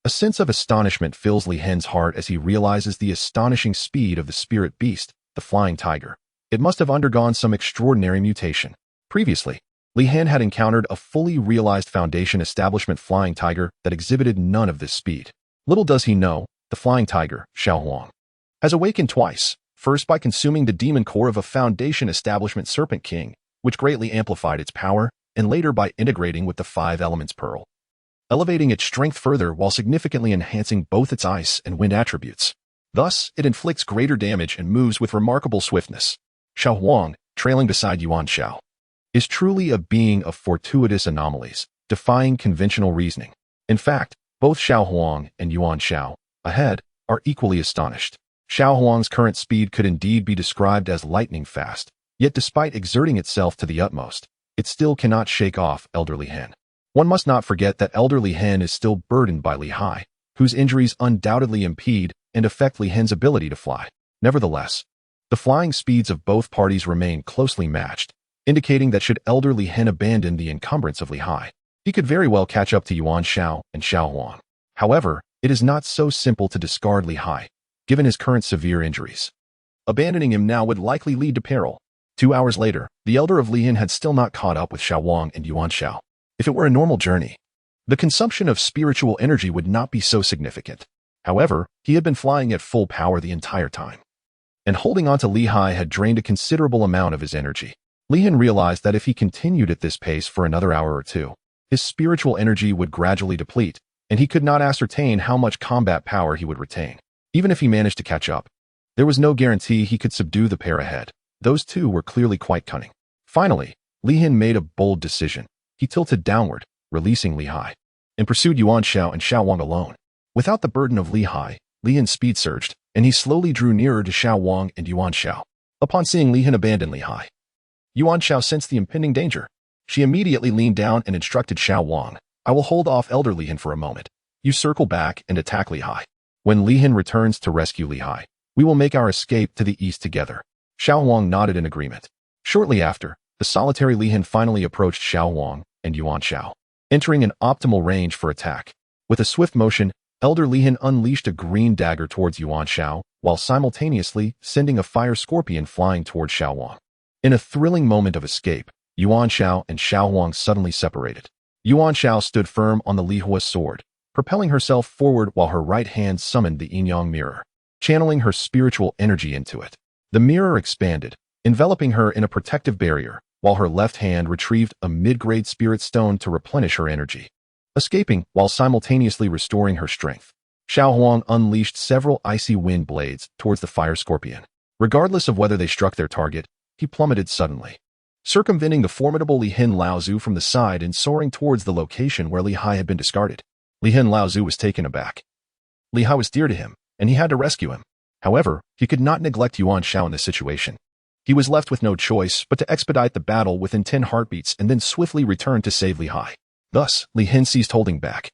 A sense of astonishment fills Li Hen's heart as he realizes the astonishing speed of the spirit beast, the flying tiger. It must have undergone some extraordinary mutation. Previously, Li Hen had encountered a fully realized Foundation establishment flying tiger that exhibited none of this speed. Little does he know, the flying tiger, Xiao Huang, has awakened twice, first by consuming the demon core of a Foundation establishment serpent king, which greatly amplified its power, and later by integrating with the 5 elements pearl, elevating its strength further while significantly enhancing both its ice and wind attributes. Thus, it inflicts greater damage and moves with remarkable swiftness. Xiao Huang, trailing beside Yuan Xiao, is truly a being of fortuitous anomalies, defying conventional reasoning. In fact, both Xiao Huang and Yuan Xiao, ahead, are equally astonished. Xiao Huang's current speed could indeed be described as lightning fast, yet despite exerting itself to the utmost, it still cannot shake off elderly Hen. One must not forget that elderly Hen is still burdened by Li Hai, whose injuries undoubtedly impede and affect Li Hen's ability to fly. Nevertheless, the flying speeds of both parties remain closely matched, indicating that should elderly Hen abandon the encumbrance of Li Hai, he could very well catch up to Yuan Xiao and Xiao Huang. However, it is not so simple to discard Li Hai, given his current severe injuries. Abandoning him now would likely lead to peril. 2 hours later, the elder of Li Hen had still not caught up with Xiao Wang and Yuan Xiao. If it were a normal journey, the consumption of spiritual energy would not be so significant. However, he had been flying at full power the entire time, and holding on to Li Hai had drained a considerable amount of his energy. Li Hen realized that if he continued at this pace for another hour or two, his spiritual energy would gradually deplete, and he could not ascertain how much combat power he would retain. Even if he managed to catch up, there was no guarantee he could subdue the pair ahead. Those two were clearly quite cunning. Finally, Li Hen made a bold decision. He tilted downward, releasing Li Hai, and pursued Yuan Xiao and Xiao Wang alone. Without the burden of Li Hai, Li Hen's speed surged, and he slowly drew nearer to Xiao Wang and Yuan Xiao. Upon seeing Li Hen abandon Li Hai, Yuan Xiao sensed the impending danger. She immediately leaned down and instructed Xiao Wang, "I will hold off elder Li Hen for a moment. You circle back and attack Li Hai. When Li Hen returns to rescue Li Hai, We will make our escape to the east together." Xiao Huang nodded in agreement. Shortly after, the solitary Li Hin finally approached Xiao Huang and Yuan Xiao, entering an optimal range for attack. With a swift motion, Elder Li Hin unleashed a green dagger towards Yuan Xiao, while simultaneously sending a fire scorpion flying towards Xiao Huang. In a thrilling moment of escape, Yuan Xiao and Xiao Huang suddenly separated. Yuan Xiao stood firm on the Li Hua's sword, propelling herself forward while her right hand summoned the yin-yang mirror, channeling her spiritual energy into it. The mirror expanded, enveloping her in a protective barrier, while her left hand retrieved a mid-grade spirit stone to replenish her energy, escaping while simultaneously restoring her strength. Xiao Huang unleashed several icy wind blades towards the fire scorpion. Regardless of whether they struck their target, he plummeted suddenly, circumventing the formidable Li Hin Laozu from the side and soaring towards the location where Li Hai had been discarded. Li Hin Laozu was taken aback. Li Hai was dear to him, and he had to rescue him. However, he could not neglect Yuan Xiao in this situation. He was left with no choice but to expedite the battle within 10 heartbeats and then swiftly return to save Li Hai. Thus, Li Hin ceased holding back,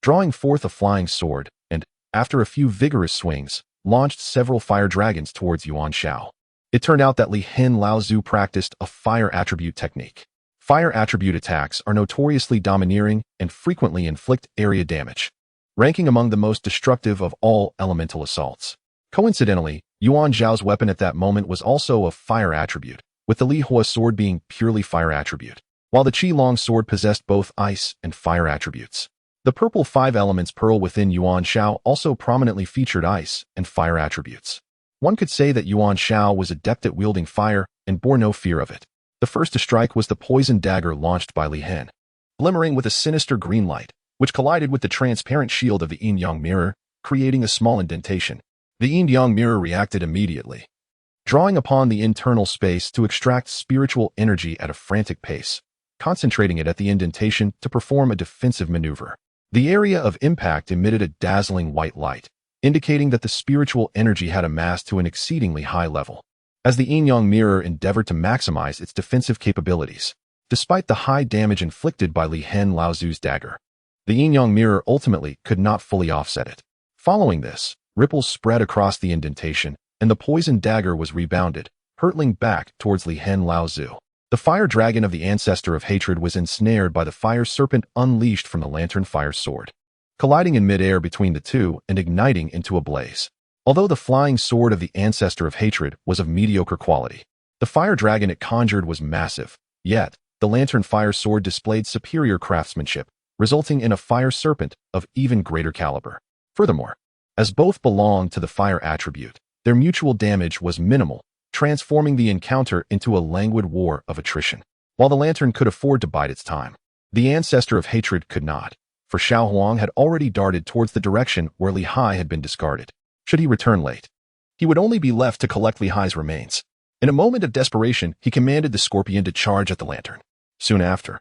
drawing forth a flying sword, and, after a few vigorous swings, launched several fire dragons towards Yuan Xiao. It turned out that Li Hin Laozu practiced a fire attribute technique. Fire attribute attacks are notoriously domineering and frequently inflict area damage, ranking among the most destructive of all elemental assaults. Coincidentally, Yuan Xiao's weapon at that moment was also a fire attribute, with the Li Hua sword being purely fire attribute, while the Qi Long sword possessed both ice and fire attributes. The purple 5 elements pearl within Yuan Xiao also prominently featured ice and fire attributes. One could say that Yuan Xiao was adept at wielding fire and bore no fear of it. The first to strike was the poison dagger launched by Li Hin, glimmering with a sinister green light, which collided with the transparent shield of the yin-yang mirror, creating a small indentation. The yin-yang mirror reacted immediately, drawing upon the internal space to extract spiritual energy at a frantic pace, concentrating it at the indentation to perform a defensive maneuver. The area of impact emitted a dazzling white light, indicating that the spiritual energy had amassed to an exceedingly high level. As the yin-yang mirror endeavored to maximize its defensive capabilities, despite the high damage inflicted by Li Hin Laozu's dagger, the yin-yang mirror ultimately could not fully offset it. Following this, ripples spread across the indentation, and the poison dagger was rebounded, hurtling back towards Li Hin Laozu. The fire dragon of the ancestor of hatred was ensnared by the fire serpent unleashed from the lantern fire sword, colliding in midair between the two and igniting into a blaze. Although the flying sword of the ancestor of hatred was of mediocre quality, the fire dragon it conjured was massive, yet the lantern fire sword displayed superior craftsmanship, resulting in a fire serpent of even greater caliber. Furthermore, as both belonged to the fire attribute, their mutual damage was minimal, transforming the encounter into a languid war of attrition. While the lantern could afford to bide its time, the ancestor of hatred could not, for Xiao Huang had already darted towards the direction where Li Hai had been discarded. Should he return late, he would only be left to collect Li Hai's remains. In a moment of desperation, he commanded the scorpion to charge at the lantern. Soon after,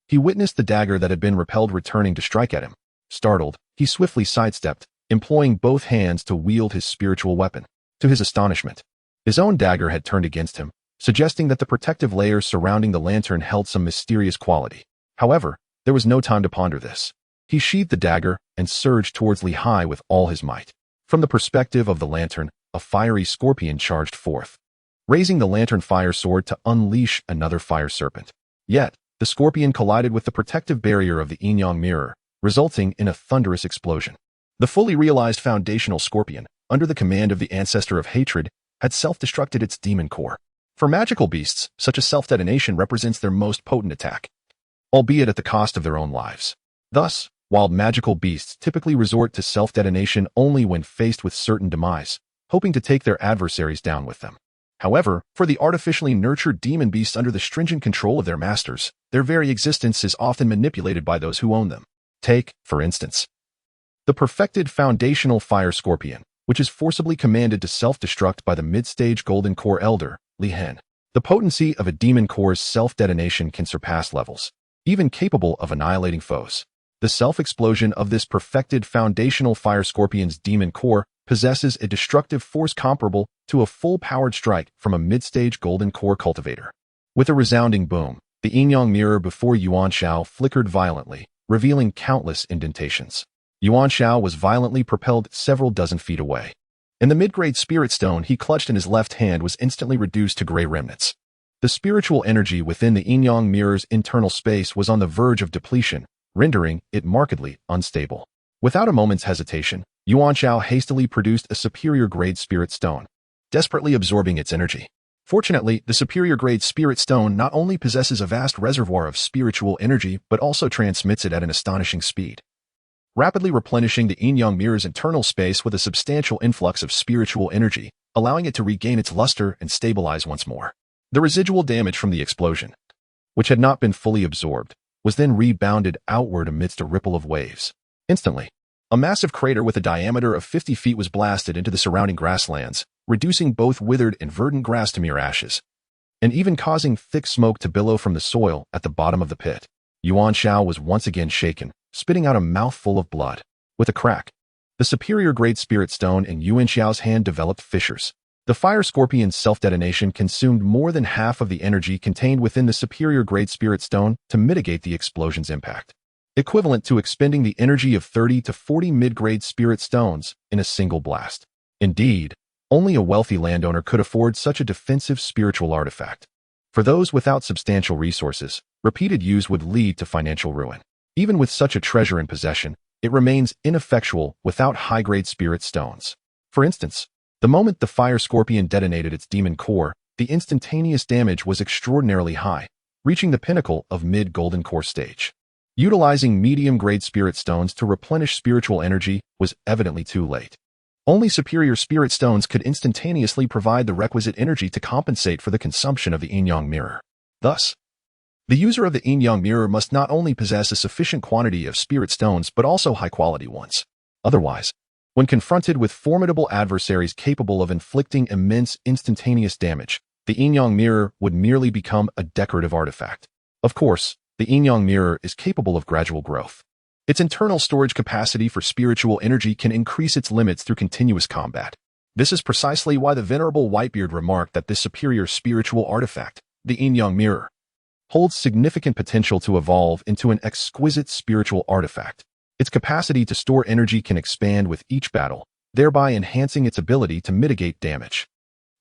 he witnessed the dagger that had been repelled returning to strike at him. Startled, he swiftly sidestepped, employing both hands to wield his spiritual weapon. To his astonishment, his own dagger had turned against him, suggesting that the protective layers surrounding the lantern held some mysterious quality. However, there was no time to ponder this. He sheathed the dagger and surged towards Li Hai with all his might. From the perspective of the lantern, a fiery scorpion charged forth, raising the lantern fire sword to unleash another fire serpent. Yet, the scorpion collided with the protective barrier of the yin-yang mirror, resulting in a thunderous explosion. The fully realized foundational scorpion, under the command of the ancestor of hatred, had self-destructed its demon core. For magical beasts, such a self-detonation represents their most potent attack, albeit at the cost of their own lives. Thus, while magical beasts typically resort to self-detonation only when faced with certain demise, hoping to take their adversaries down with them. However, for the artificially nurtured demon beasts under the stringent control of their masters, their very existence is often manipulated by those who own them. Take, for instance, the perfected foundational fire scorpion, which is forcibly commanded to self-destruct by the mid-stage golden core elder, Li Hin. The potency of a demon core's self-detonation can surpass levels, even capable of annihilating foes. The self-explosion of this perfected foundational fire scorpion's demon core possesses a destructive force comparable to a full-powered strike from a mid-stage golden core cultivator. With a resounding boom, the yin-yang mirror before Yuan Xiao flickered violently, revealing countless indentations. Yuan Xiao was violently propelled several dozen feet away, and the mid-grade spirit stone he clutched in his left hand was instantly reduced to gray remnants. The spiritual energy within the yin-yang mirror's internal space was on the verge of depletion, rendering it markedly unstable. Without a moment's hesitation, Yuan Xiao hastily produced a superior-grade spirit stone, desperately absorbing its energy. Fortunately, the superior-grade spirit stone not only possesses a vast reservoir of spiritual energy but also transmits it at an astonishing speed, rapidly replenishing the yin-yang mirror's internal space with a substantial influx of spiritual energy, allowing it to regain its luster and stabilize once more. The residual damage from the explosion, which had not been fully absorbed, was then rebounded outward amidst a ripple of waves. Instantly, a massive crater with a diameter of 50 feet was blasted into the surrounding grasslands, reducing both withered and verdant grass to mere ashes, and even causing thick smoke to billow from the soil at the bottom of the pit. Yuan Xiao was once again shaken, spitting out a mouthful of blood. With a crack, the superior-grade spirit stone in Yuan Xiao's hand developed fissures. The fire scorpion's self-detonation consumed more than half of the energy contained within the superior-grade spirit stone to mitigate the explosion's impact, equivalent to expending the energy of 30 to 40 mid-grade spirit stones in a single blast. Indeed, only a wealthy landowner could afford such a defensive spiritual artifact. For those without substantial resources, repeated use would lead to financial ruin. Even with such a treasure in possession, it remains ineffectual without high-grade spirit stones. For instance, the moment the fire scorpion detonated its demon core, the instantaneous damage was extraordinarily high, reaching the pinnacle of mid-golden core stage. Utilizing medium-grade spirit stones to replenish spiritual energy was evidently too late. Only superior spirit stones could instantaneously provide the requisite energy to compensate for the consumption of the yin-yang mirror. Thus, the user of the yin-yang mirror must not only possess a sufficient quantity of spirit stones but also high-quality ones. Otherwise, when confronted with formidable adversaries capable of inflicting immense instantaneous damage, the yin-yang mirror would merely become a decorative artifact. Of course, the yin-yang mirror is capable of gradual growth. Its internal storage capacity for spiritual energy can increase its limits through continuous combat. This is precisely why the venerable Whitebeard remarked that this superior spiritual artifact, the yin-yang mirror, holds significant potential to evolve into an exquisite spiritual artifact. Its capacity to store energy can expand with each battle, thereby enhancing its ability to mitigate damage,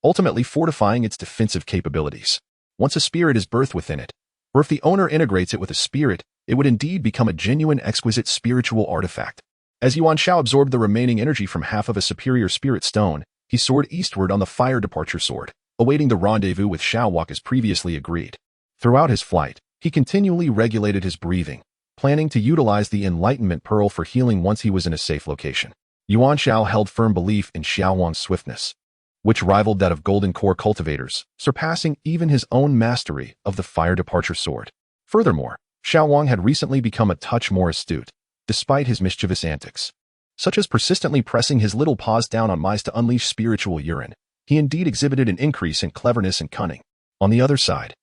ultimately fortifying its defensive capabilities. Once a spirit is birthed within it, or if the owner integrates it with a spirit, it would indeed become a genuine exquisite spiritual artifact. As Yuan Xiao absorbed the remaining energy from half of a superior spirit stone, he soared eastward on the fire departure sword, awaiting the rendezvous with Xiaowang as previously agreed. Throughout his flight, he continually regulated his breathing, planning to utilize the Enlightenment Pearl for healing once he was in a safe location. Yuan Xiao held firm belief in Xiaowang's swiftness, which rivaled that of golden core cultivators, surpassing even his own mastery of the fire departure sword. Furthermore, Xiaowang had recently become a touch more astute, despite his mischievous antics, such as persistently pressing his little paws down on mice to unleash spiritual urine. He indeed exhibited an increase in cleverness and cunning. On the other side,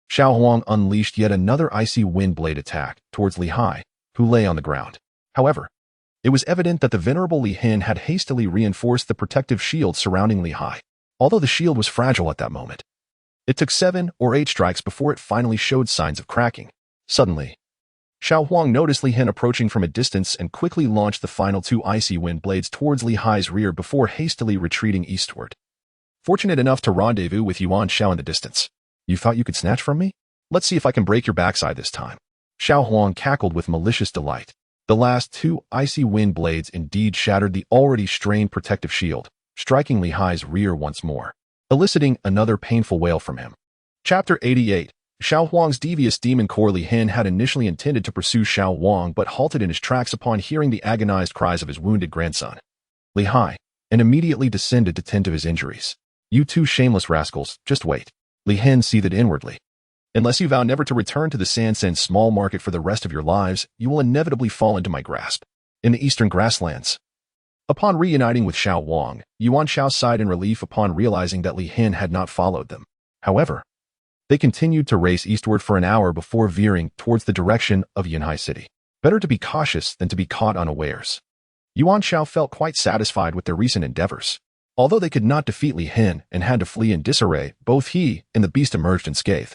Xiaowang unleashed yet another icy wind blade attack towards Li Hai, who lay on the ground. However, it was evident that the venerable Li Hin had hastily reinforced the protective shield surrounding Li Hai. Although the shield was fragile at that moment, it took 7 or 8 strikes before it finally showed signs of cracking. Suddenly, Xiaowang noticed Li Hin approaching from a distance and quickly launched the final 2 icy wind blades towards Li Hai's rear before hastily retreating eastward. Fortunate enough to rendezvous with Yuan Xiao in the distance. You thought you could snatch from me? Let's see if I can break your backside this time. Xiaowang cackled with malicious delight. The last 2 icy wind blades indeed shattered the already strained protective shield, striking Li Hai's rear once more, eliciting another painful wail from him. Chapter 88. Xiaowang's devious demon core. Li Hin had initially intended to pursue Xiaowang but halted in his tracks upon hearing the agonized cries of his wounded grandson, Li Hai, and immediately descended to tend to his injuries. You 2 shameless rascals, just wait. Li Hin seethed inwardly. Unless you vow never to return to the Sansen small market for the rest of your lives, you will inevitably fall into my grasp. In the eastern grasslands. Upon reuniting with Xiaowang, Yuan Xiao sighed in relief upon realizing that Li Hin had not followed them. However, they continued to race eastward for an hour before veering towards the direction of Yunhai City. Better to be cautious than to be caught unawares. Yuan Xiao felt quite satisfied with their recent endeavors. Although they could not defeat Li Hin and had to flee in disarray, both he and the beast emerged unscathed,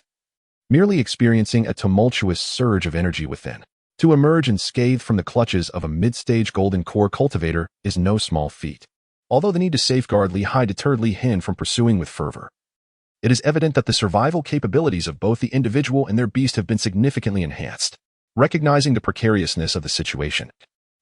merely experiencing a tumultuous surge of energy within. To emerge unscathed from the clutches of a mid-stage golden core cultivator is no small feat. although the need to safeguard Li Hai deterred Li Hin from pursuing with fervor. It is evident that the survival capabilities of both the individual and their beast have been significantly enhanced. Recognizing the precariousness of the situation,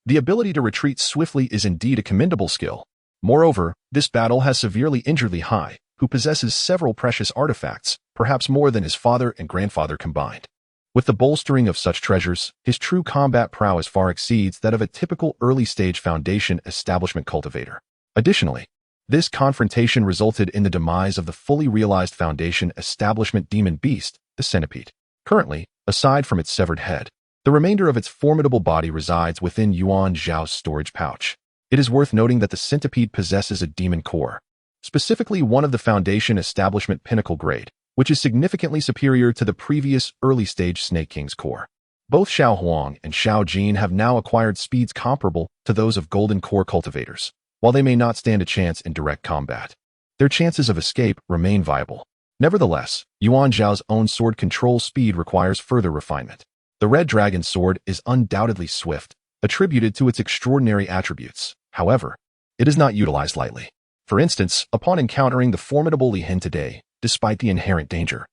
the ability to retreat swiftly is indeed a commendable skill. Moreover, this battle has severely injured Li Hai, who possesses several precious artifacts, perhaps more than his father and grandfather combined. With the bolstering of such treasures, his true combat prowess far exceeds that of a typical early-stage Foundation establishment cultivator. Additionally, this confrontation resulted in the demise of the fully realized Foundation establishment demon beast, the centipede. Currently, aside from its severed head, the remainder of its formidable body resides within Yuan Xiao's storage pouch. It is worth noting that the centipede possesses a demon core, specifically one of the Foundation establishment pinnacle grade, which is significantly superior to the previous early-stage Snake King's core. Both Xiao Huang and Xiao Jin have now acquired speeds comparable to those of Golden Core cultivators. While they may not stand a chance in direct combat, their chances of escape remain viable. Nevertheless, Yuan Xiao's own sword control speed requires further refinement. The Red Dragon sword is undoubtedly swift, attributed to its extraordinary attributes. However, it is not utilized lightly. For instance, upon encountering the formidable Li Hin today, despite the inherent danger,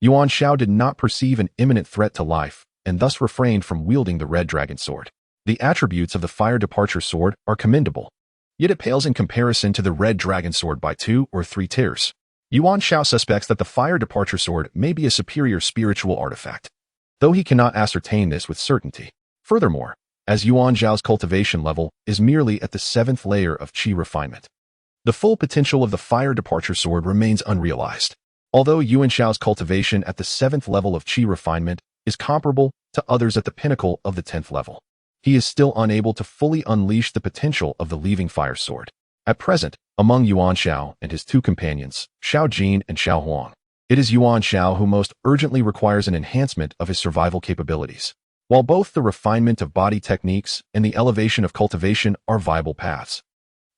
Yuan Xiao did not perceive an imminent threat to life and thus refrained from wielding the Red Dragon sword. The attributes of the Fire Departure sword are commendable, yet it pales in comparison to the Red Dragon sword by 2 or 3 tiers. Yuan Xiao suspects that the Fire Departure sword may be a superior spiritual artifact, though he cannot ascertain this with certainty. Furthermore, as Yuan Xiao's cultivation level is merely at the 7th layer of qi refinement, the full potential of the Fire Departure sword remains unrealized. Although Yuan Xiao's cultivation at the 7th level of qi refinement is comparable to others at the pinnacle of the 10th level, he is still unable to fully unleash the potential of the Leaving Fire sword. At present, among Yuan Xiao and his 2 companions, Xiao Jin and Xiao Huang, it is Yuan Xiao who most urgently requires an enhancement of his survival capabilities. While both the refinement of body techniques and the elevation of cultivation are viable paths,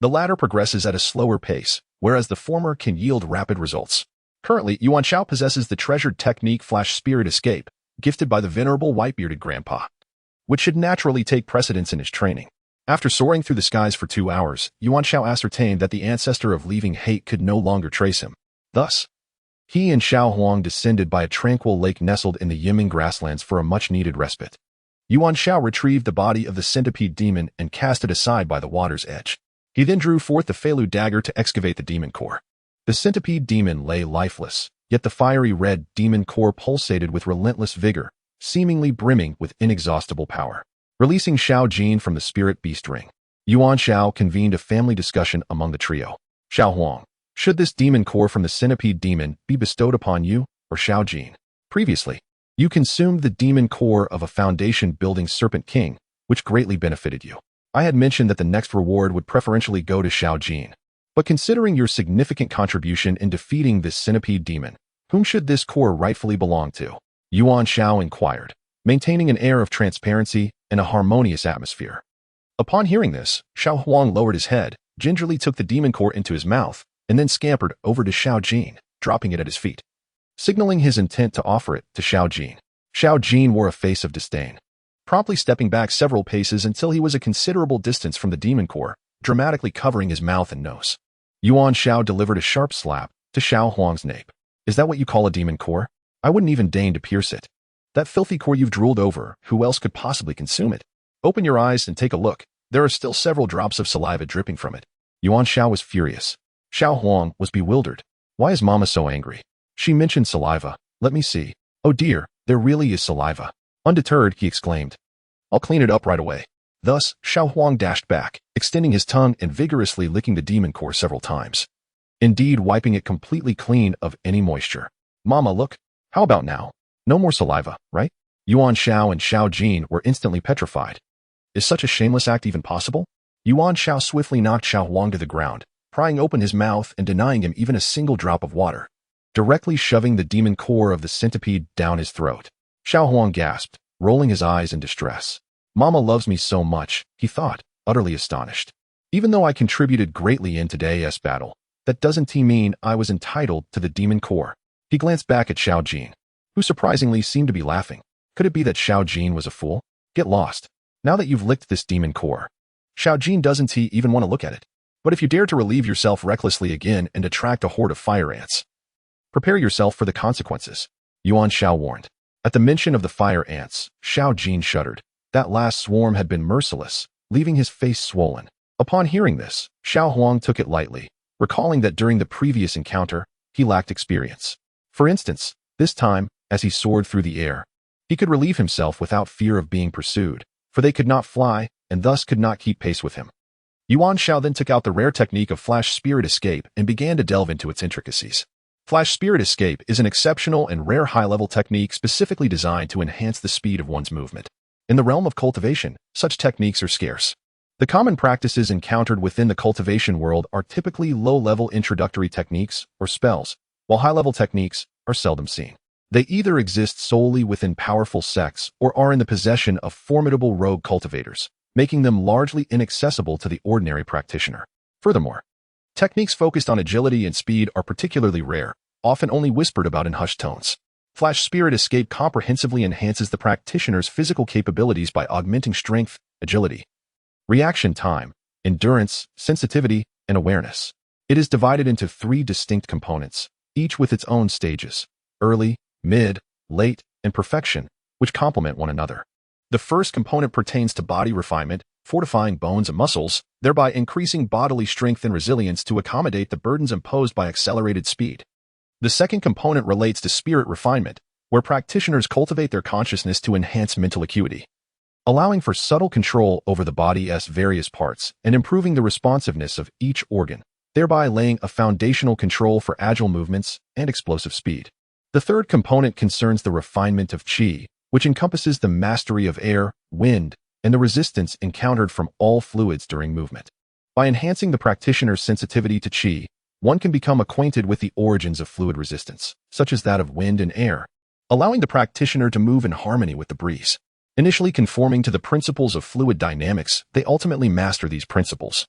the latter progresses at a slower pace, whereas the former can yield rapid results. Currently, Yuan Xiao possesses the treasured technique Flash Spirit Escape, gifted by the venerable white-bearded grandpa, which should naturally take precedence in his training. After soaring through the skies for 2 hours, Yuan Xiao ascertained that the ancestor of Leaving Hate could no longer trace him. Thus, he and Xiao Huang descended by a tranquil lake nestled in the Yiming grasslands for a much-needed respite. Yuan Xiao retrieved the body of the centipede demon and cast it aside by the water's edge. He then drew forth the Feilu dagger to excavate the demon core. The centipede demon lay lifeless, yet the fiery red demon core pulsated with relentless vigor, seemingly brimming with inexhaustible power. Releasing Xiao Jin from the spirit beast ring, Yuan Xiao convened a family discussion among the trio. Xiao Huang, should this demon core from the centipede demon be bestowed upon you, or Xiao Jin? Previously, you consumed the demon core of a foundation-building Serpent King, which greatly benefited you. I had mentioned that the next reward would preferentially go to Xiao Jin. But considering your significant contribution in defeating this centipede demon, whom should this core rightfully belong to? Yuan Xiao inquired, maintaining an air of transparency and a harmonious atmosphere. Upon hearing this, Xiao Huang lowered his head, gingerly took the demon core into his mouth, and then scampered over to Xiao Jin, dropping it at his feet, signaling his intent to offer it to Xiao Jin. Xiao Jin wore a face of disdain, promptly stepping back several paces until he was a considerable distance from the demon core, dramatically covering his mouth and nose. Yuan Xiao delivered a sharp slap to Xiao Huang's nape. Is that what you call a demon core? I wouldn't even deign to pierce it. That filthy core you've drooled over, who else could possibly consume it? Open your eyes and take a look. There are still several drops of saliva dripping from it. Yuan Xiao was furious. Xiao Huang was bewildered. Why is Mama so angry? She mentioned saliva. Let me see. Oh dear, there really is saliva. Undeterred, he exclaimed. I'll clean it up right away. Thus, Xiao Huang dashed back, extending his tongue and vigorously licking the demon core several times. Indeed, wiping it completely clean of any moisture. Mama, look. How about now? No more saliva, right? Yuan Xiao and Xiao Jin were instantly petrified. Is such a shameless act even possible? Yuan Xiao swiftly knocked Xiao Huang to the ground, prying open his mouth and denying him even a single drop of water, directly shoving the demon core of the centipede down his throat. Xiao Huang gasped, rolling his eyes in distress. Mama loves me so much, he thought, utterly astonished. Even though I contributed greatly in today's battle, that doesn't mean I was entitled to the demon core. He glanced back at Xiao Jin, who surprisingly seemed to be laughing. Could it be that Xiao Jin was a fool? Get lost. Now that you've licked this demon core. Xiao Jin doesn't even want to look at it. But if you dare to relieve yourself recklessly again and attract a horde of fire ants, prepare yourself for the consequences, Yuan Xiao warned. At the mention of the fire ants, Xiao Jin shuddered. That last swarm had been merciless, leaving his face swollen. Upon hearing this, Xiao Huang took it lightly, recalling that during the previous encounter, he lacked experience. For instance, this time, as he soared through the air, he could relieve himself without fear of being pursued, for they could not fly and thus could not keep pace with him. Yuan Xiao then took out the rare technique of Flash Spirit Escape and began to delve into its intricacies. Flash Spirit Escape is an exceptional and rare high-level technique specifically designed to enhance the speed of one's movement. In the realm of cultivation, such techniques are scarce. The common practices encountered within the cultivation world are typically low-level introductory techniques or spells, while high-level techniques are seldom seen. They either exist solely within powerful sects or are in the possession of formidable rogue cultivators, making them largely inaccessible to the ordinary practitioner. Furthermore, techniques focused on agility and speed are particularly rare, often only whispered about in hushed tones. Flash Spirit Escape comprehensively enhances the practitioner's physical capabilities by augmenting strength, agility, reaction time, endurance, sensitivity, and awareness. It is divided into 3 distinct components, each with its own stages: early, mid, late, and perfection, which complement one another. The first component pertains to body refinement, fortifying bones and muscles, thereby increasing bodily strength and resilience to accommodate the burdens imposed by accelerated speed. The second component relates to spirit refinement, where practitioners cultivate their consciousness to enhance mental acuity, allowing for subtle control over the body's various parts and improving the responsiveness of each organ, thereby laying a foundational control for agile movements and explosive speed. The third component concerns the refinement of qi, which encompasses the mastery of air, wind, and the resistance encountered from all fluids during movement. By enhancing the practitioner's sensitivity to qi, one can become acquainted with the origins of fluid resistance, such as that of wind and air, allowing the practitioner to move in harmony with the breeze. Initially conforming to the principles of fluid dynamics, they ultimately master these principles,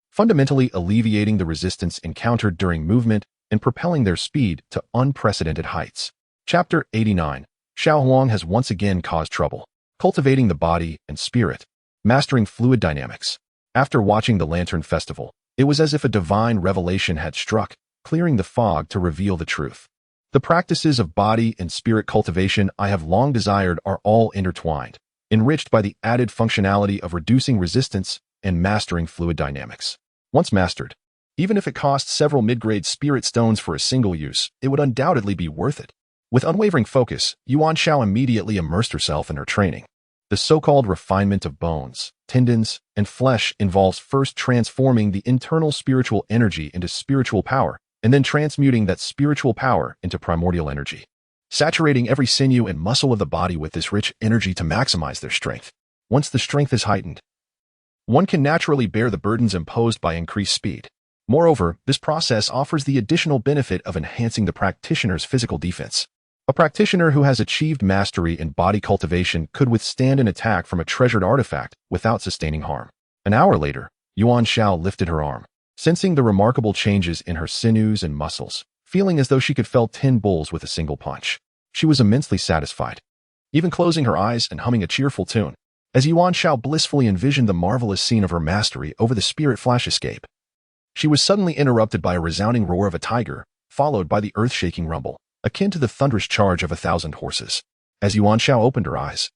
fundamentally alleviating the resistance encountered during movement and propelling their speed to unprecedented heights. Chapter 89. Xiao Huang has once again caused trouble. Cultivating the body and spirit. Mastering fluid dynamics. After watching the Lantern Festival, it was as if a divine revelation had struck, clearing the fog to reveal the truth. The practices of body and spirit cultivation I have long desired are all intertwined, enriched by the added functionality of reducing resistance and mastering fluid dynamics. Once mastered, even if it cost several mid-grade spirit stones for a single use, it would undoubtedly be worth it. With unwavering focus, Yuan Xiao immediately immersed herself in her training. The so-called refinement of bones, tendons, and flesh involves first transforming the internal spiritual energy into spiritual power, and then transmuting that spiritual power into primordial energy, saturating every sinew and muscle of the body with this rich energy to maximize their strength. Once the strength is heightened, one can naturally bear the burdens imposed by increased speed. Moreover, this process offers the additional benefit of enhancing the practitioner's physical defense. A practitioner who has achieved mastery in body cultivation could withstand an attack from a treasured artifact without sustaining harm. An hour later, Yuan Xiao lifted her arm, sensing the remarkable changes in her sinews and muscles, feeling as though she could fell 10 bulls with a single punch. She was immensely satisfied, even closing her eyes and humming a cheerful tune, as Yuan Xiao blissfully envisioned the marvelous scene of her mastery over the spirit flash escape. She was suddenly interrupted by a resounding roar of a tiger, followed by the earth-shaking rumble, akin to the thunderous charge of 1,000 horses. As Yuan Xiao opened her eyes,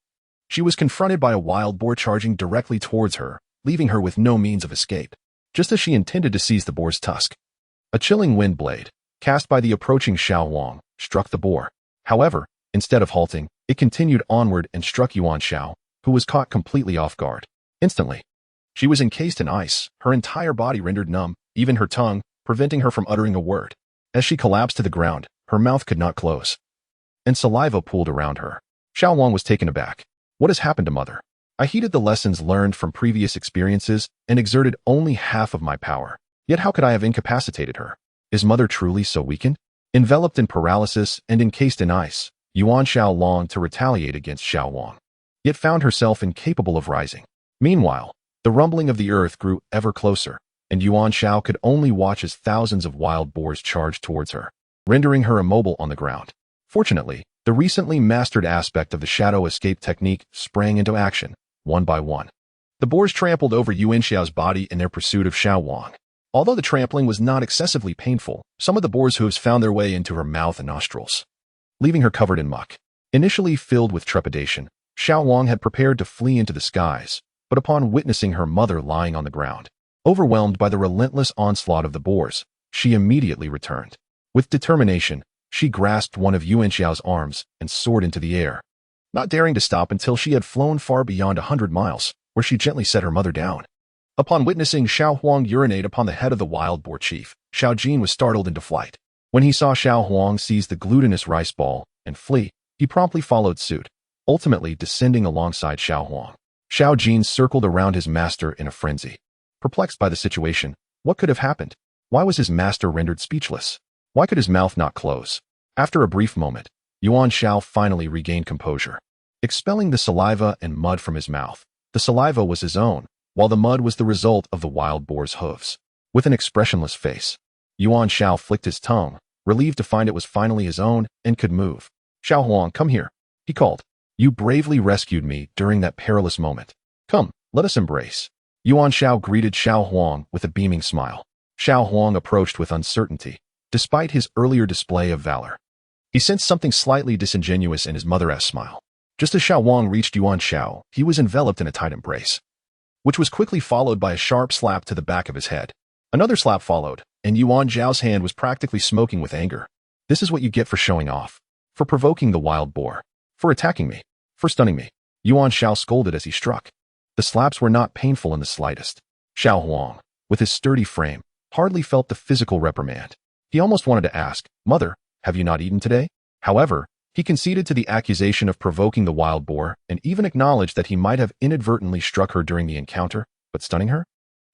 she was confronted by a wild boar charging directly towards her, leaving her with no means of escape. Just as she intended to seize the boar's tusk, a chilling wind blade, cast by the approaching Xiao Huang, struck the boar. However, instead of halting, it continued onward and struck Yuan Xiao, who was caught completely off guard. Instantly, she was encased in ice, her entire body rendered numb, even her tongue, preventing her from uttering a word. As she collapsed to the ground, her mouth could not close, and saliva pooled around her. Xiao Huang was taken aback. What has happened to Mother? I heeded the lessons learned from previous experiences and exerted only half of my power. Yet how could I have incapacitated her? Is Mother truly so weakened? Enveloped in paralysis and encased in ice, Yuan Xiao longed to retaliate against Xiao Huang, yet found herself incapable of rising. Meanwhile, the rumbling of the earth grew ever closer, and Yuan Xiao could only watch as thousands of wild boars charged towards her, rendering her immobile on the ground. Fortunately, the recently mastered aspect of the shadow escape technique sprang into action, one by one. The boars trampled over Yuan Xiao's body in their pursuit of Xiao Huang. Although the trampling was not excessively painful, some of the boar's hooves found their way into her mouth and nostrils, leaving her covered in muck. Initially filled with trepidation, Xiao Huang had prepared to flee into the skies, but upon witnessing her mother lying on the ground, overwhelmed by the relentless onslaught of the boars, she immediately returned. With determination, she grasped one of Yuan Xiao's arms and soared into the air, not daring to stop until she had flown far beyond 100 miles, where she gently set her mother down. Upon witnessing Xiao Huang urinate upon the head of the wild boar chief, Xiao Jin was startled into flight. When he saw Xiao Huang seize the glutinous rice ball and flee, he promptly followed suit, ultimately descending alongside Xiao Huang. Xiao Jin circled around his master in a frenzy. Perplexed by the situation, what could have happened? Why was his master rendered speechless? Why could his mouth not close? After a brief moment, Yuan Xiao finally regained composure. Expelling the saliva and mud from his mouth, the saliva was his own, while the mud was the result of the wild boar's hooves. With an expressionless face, Yuan Xiao flicked his tongue, relieved to find it was finally his own and could move. Xiao Huang, come here, he called. You bravely rescued me during that perilous moment. Come, let us embrace. Yuan Xiao greeted Xiao Huang with a beaming smile. Xiao Huang approached with uncertainty, despite his earlier display of valor. He sensed something slightly disingenuous in his mother-esque smile. Just as Xiao Huang reached Yuan Xiao, he was enveloped in a tight embrace, which was quickly followed by a sharp slap to the back of his head. Another slap followed, and Yuan Xiao's hand was practically smoking with anger. This is what you get for showing off, for provoking the wild boar, for attacking me, for stunning me. Yuan Xiao scolded as he struck. The slaps were not painful in the slightest. Xiao Huang, with his sturdy frame, hardly felt the physical reprimand. He almost wanted to ask, Mother, have you not eaten today? However, he conceded to the accusation of provoking the wild boar and even acknowledged that he might have inadvertently struck her during the encounter, but stunning her?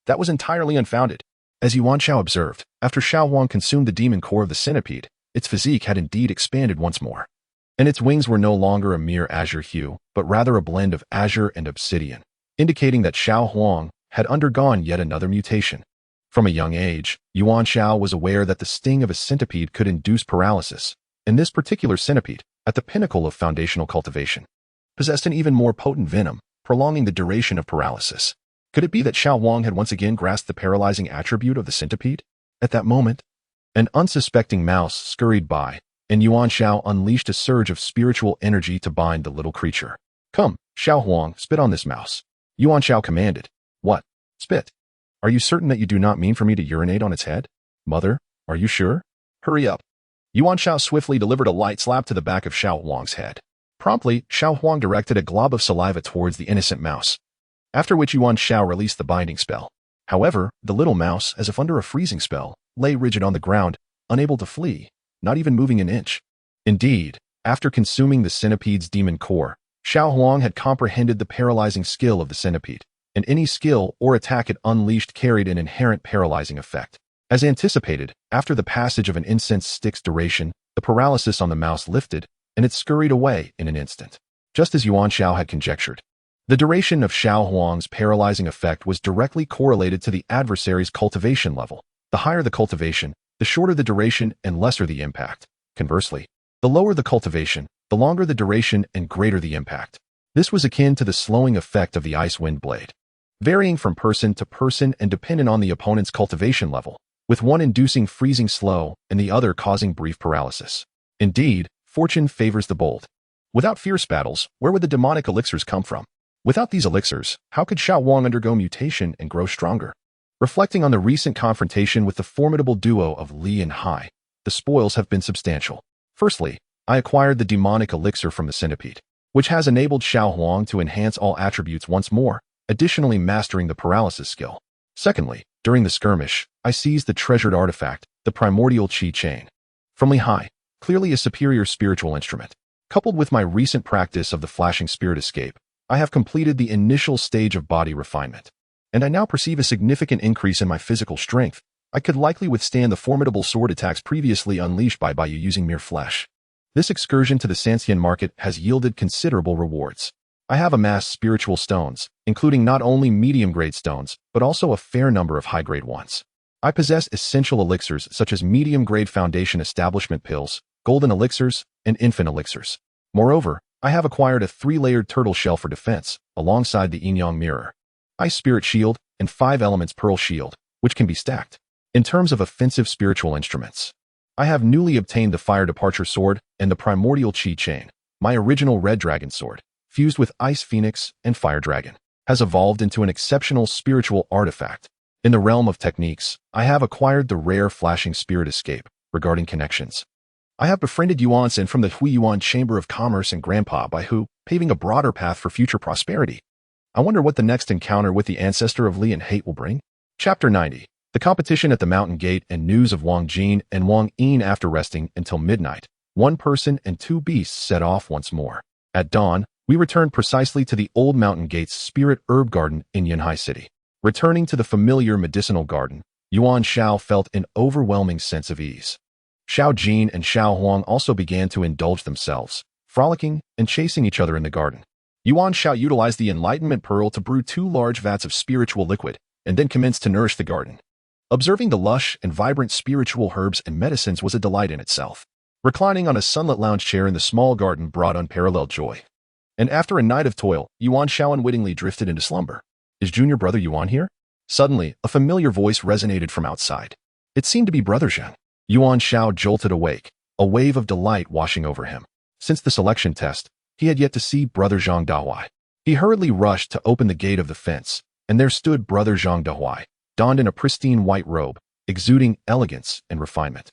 That was entirely unfounded. As Yuan Xiao observed, after Xiao Huang consumed the demon core of the centipede, its physique had indeed expanded once more, and its wings were no longer a mere azure hue, but rather a blend of azure and obsidian, indicating that Xiao Huang had undergone yet another mutation. From a young age, Yuan Xiao was aware that the sting of a centipede could induce paralysis, and this particular centipede, at the pinnacle of foundational cultivation, possessed an even more potent venom, prolonging the duration of paralysis. Could it be that Xiao Huang had once again grasped the paralyzing attribute of the centipede? At that moment, an unsuspecting mouse scurried by, and Yuan Xiao unleashed a surge of spiritual energy to bind the little creature. Come, Xiao Huang, spit on this mouse. Yuan Xiao commanded. What? Spit? Are you certain that you do not mean for me to urinate on its head? Mother, are you sure? Hurry up. Yuan Xiao swiftly delivered a light slap to the back of Xiao Huang's head. Promptly, Xiao Huang directed a glob of saliva towards the innocent mouse, after which Yuan Xiao released the binding spell. However, the little mouse, as if under a freezing spell, lay rigid on the ground, unable to flee, not even moving an inch. Indeed, after consuming the centipede's demon core, Xiao Huang had comprehended the paralyzing skill of the centipede, and any skill or attack it unleashed carried an inherent paralyzing effect. As anticipated, after the passage of an incense stick's duration, the paralysis on the mouse lifted, and it scurried away in an instant. Just as Yuan Xiao had conjectured, the duration of Xiao Huang's paralyzing effect was directly correlated to the adversary's cultivation level. The higher the cultivation, the shorter the duration and lesser the impact. Conversely, the lower the cultivation, the longer the duration and greater the impact. This was akin to the slowing effect of the ice wind blade, varying from person to person and dependent on the opponent's cultivation level, with one inducing freezing slow and the other causing brief paralysis. Indeed, fortune favors the bold. Without fierce battles, where would the demonic elixirs come from? Without these elixirs, how could Xiao Huang undergo mutation and grow stronger? Reflecting on the recent confrontation with the formidable duo of Li and Hai, the spoils have been substantial. Firstly, I acquired the demonic elixir from the centipede, which has enabled Xiao Huang to enhance all attributes once more, additionally mastering the paralysis skill. Secondly, during the skirmish, I seized the treasured artifact, the primordial qi chain, from Li Hai, clearly a superior spiritual instrument. Coupled with my recent practice of the flashing spirit escape, I have completed the initial stage of body refinement, and I now perceive a significant increase in my physical strength. I could likely withstand the formidable sword attacks previously unleashed by you using mere flesh. This excursion to the Sanxian market has yielded considerable rewards. I have amassed spiritual stones, including not only medium-grade stones, but also a fair number of high-grade ones. I possess essential elixirs such as medium-grade foundation establishment pills, golden elixirs, and infant elixirs. Moreover, I have acquired a 3-layered turtle shell for defense, alongside the yin-yang mirror, ice spirit shield, and 5 elements pearl shield, which can be stacked. In terms of offensive spiritual instruments, I have newly obtained the Fire Departure Sword and the Primordial Chi Chain. My original Red Dragon Sword, fused with Ice Phoenix and Fire Dragon, has evolved into an exceptional spiritual artifact. In the realm of techniques, I have acquired the rare Flashing Spirit Escape. Regarding connections, I have befriended Yuan Xiao from the Huiyuan Chamber of Commerce and Grandpa by Hu, paving a broader path for future prosperity. I wonder what the next encounter with the ancestor of Li and hate will bring. Chapter 90. The competition at the Mountain Gate and news of Wang Jin and Wang Yin. After resting until midnight, one person and two beasts set off once more. At dawn, we returned precisely to the old Mountain Gate's Spirit Herb Garden in Yanhai City. Returning to the familiar medicinal garden, Yuan Xiao felt an overwhelming sense of ease. Xiao Jin and Xiao Huang also began to indulge themselves, frolicking and chasing each other in the garden. Yuan Xiao utilized the Enlightenment Pearl to brew 2 large vats of spiritual liquid, and then commenced to nourish the garden. Observing the lush and vibrant spiritual herbs and medicines was a delight in itself. Reclining on a sunlit lounge chair in the small garden brought unparalleled joy. And after a night of toil, Yuan Xiao unwittingly drifted into slumber. Is junior brother Yuan here? Suddenly, a familiar voice resonated from outside. It seemed to be Brother Zhang. Yuan Xiao jolted awake, a wave of delight washing over him. Since the selection test, he had yet to see Brother Zhang Dahuai. He hurriedly rushed to open the gate of the fence, and there stood Brother Zhang Dahuai, donned in a pristine white robe, exuding elegance and refinement.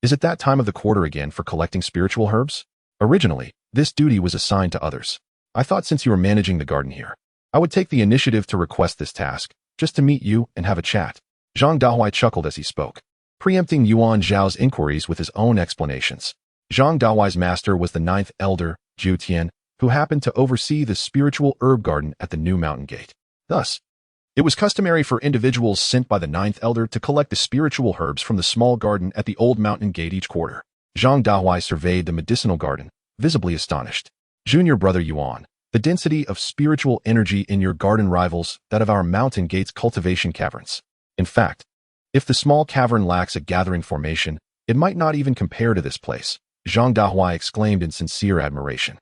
Is it that time of the quarter again for collecting spiritual herbs? Originally, this duty was assigned to others. I thought since you were managing the garden here, I would take the initiative to request this task, just to meet you and have a chat. Zhang Dahuai chuckled as he spoke, preempting Yuan Xiao's inquiries with his own explanations. Zhang Dahuai's master was the 9th elder, Zhu Tian, who happened to oversee the spiritual herb garden at the new mountain gate. Thus, it was customary for individuals sent by the 9th elder to collect the spiritual herbs from the small garden at the old mountain gate each quarter. Zhang Dahuai surveyed the medicinal garden, visibly astonished. Junior brother Yuan, the density of spiritual energy in your garden rivals that of our mountain gate's cultivation caverns. In fact, if the small cavern lacks a gathering formation, it might not even compare to this place, Zhang Dahuai exclaimed in sincere admiration.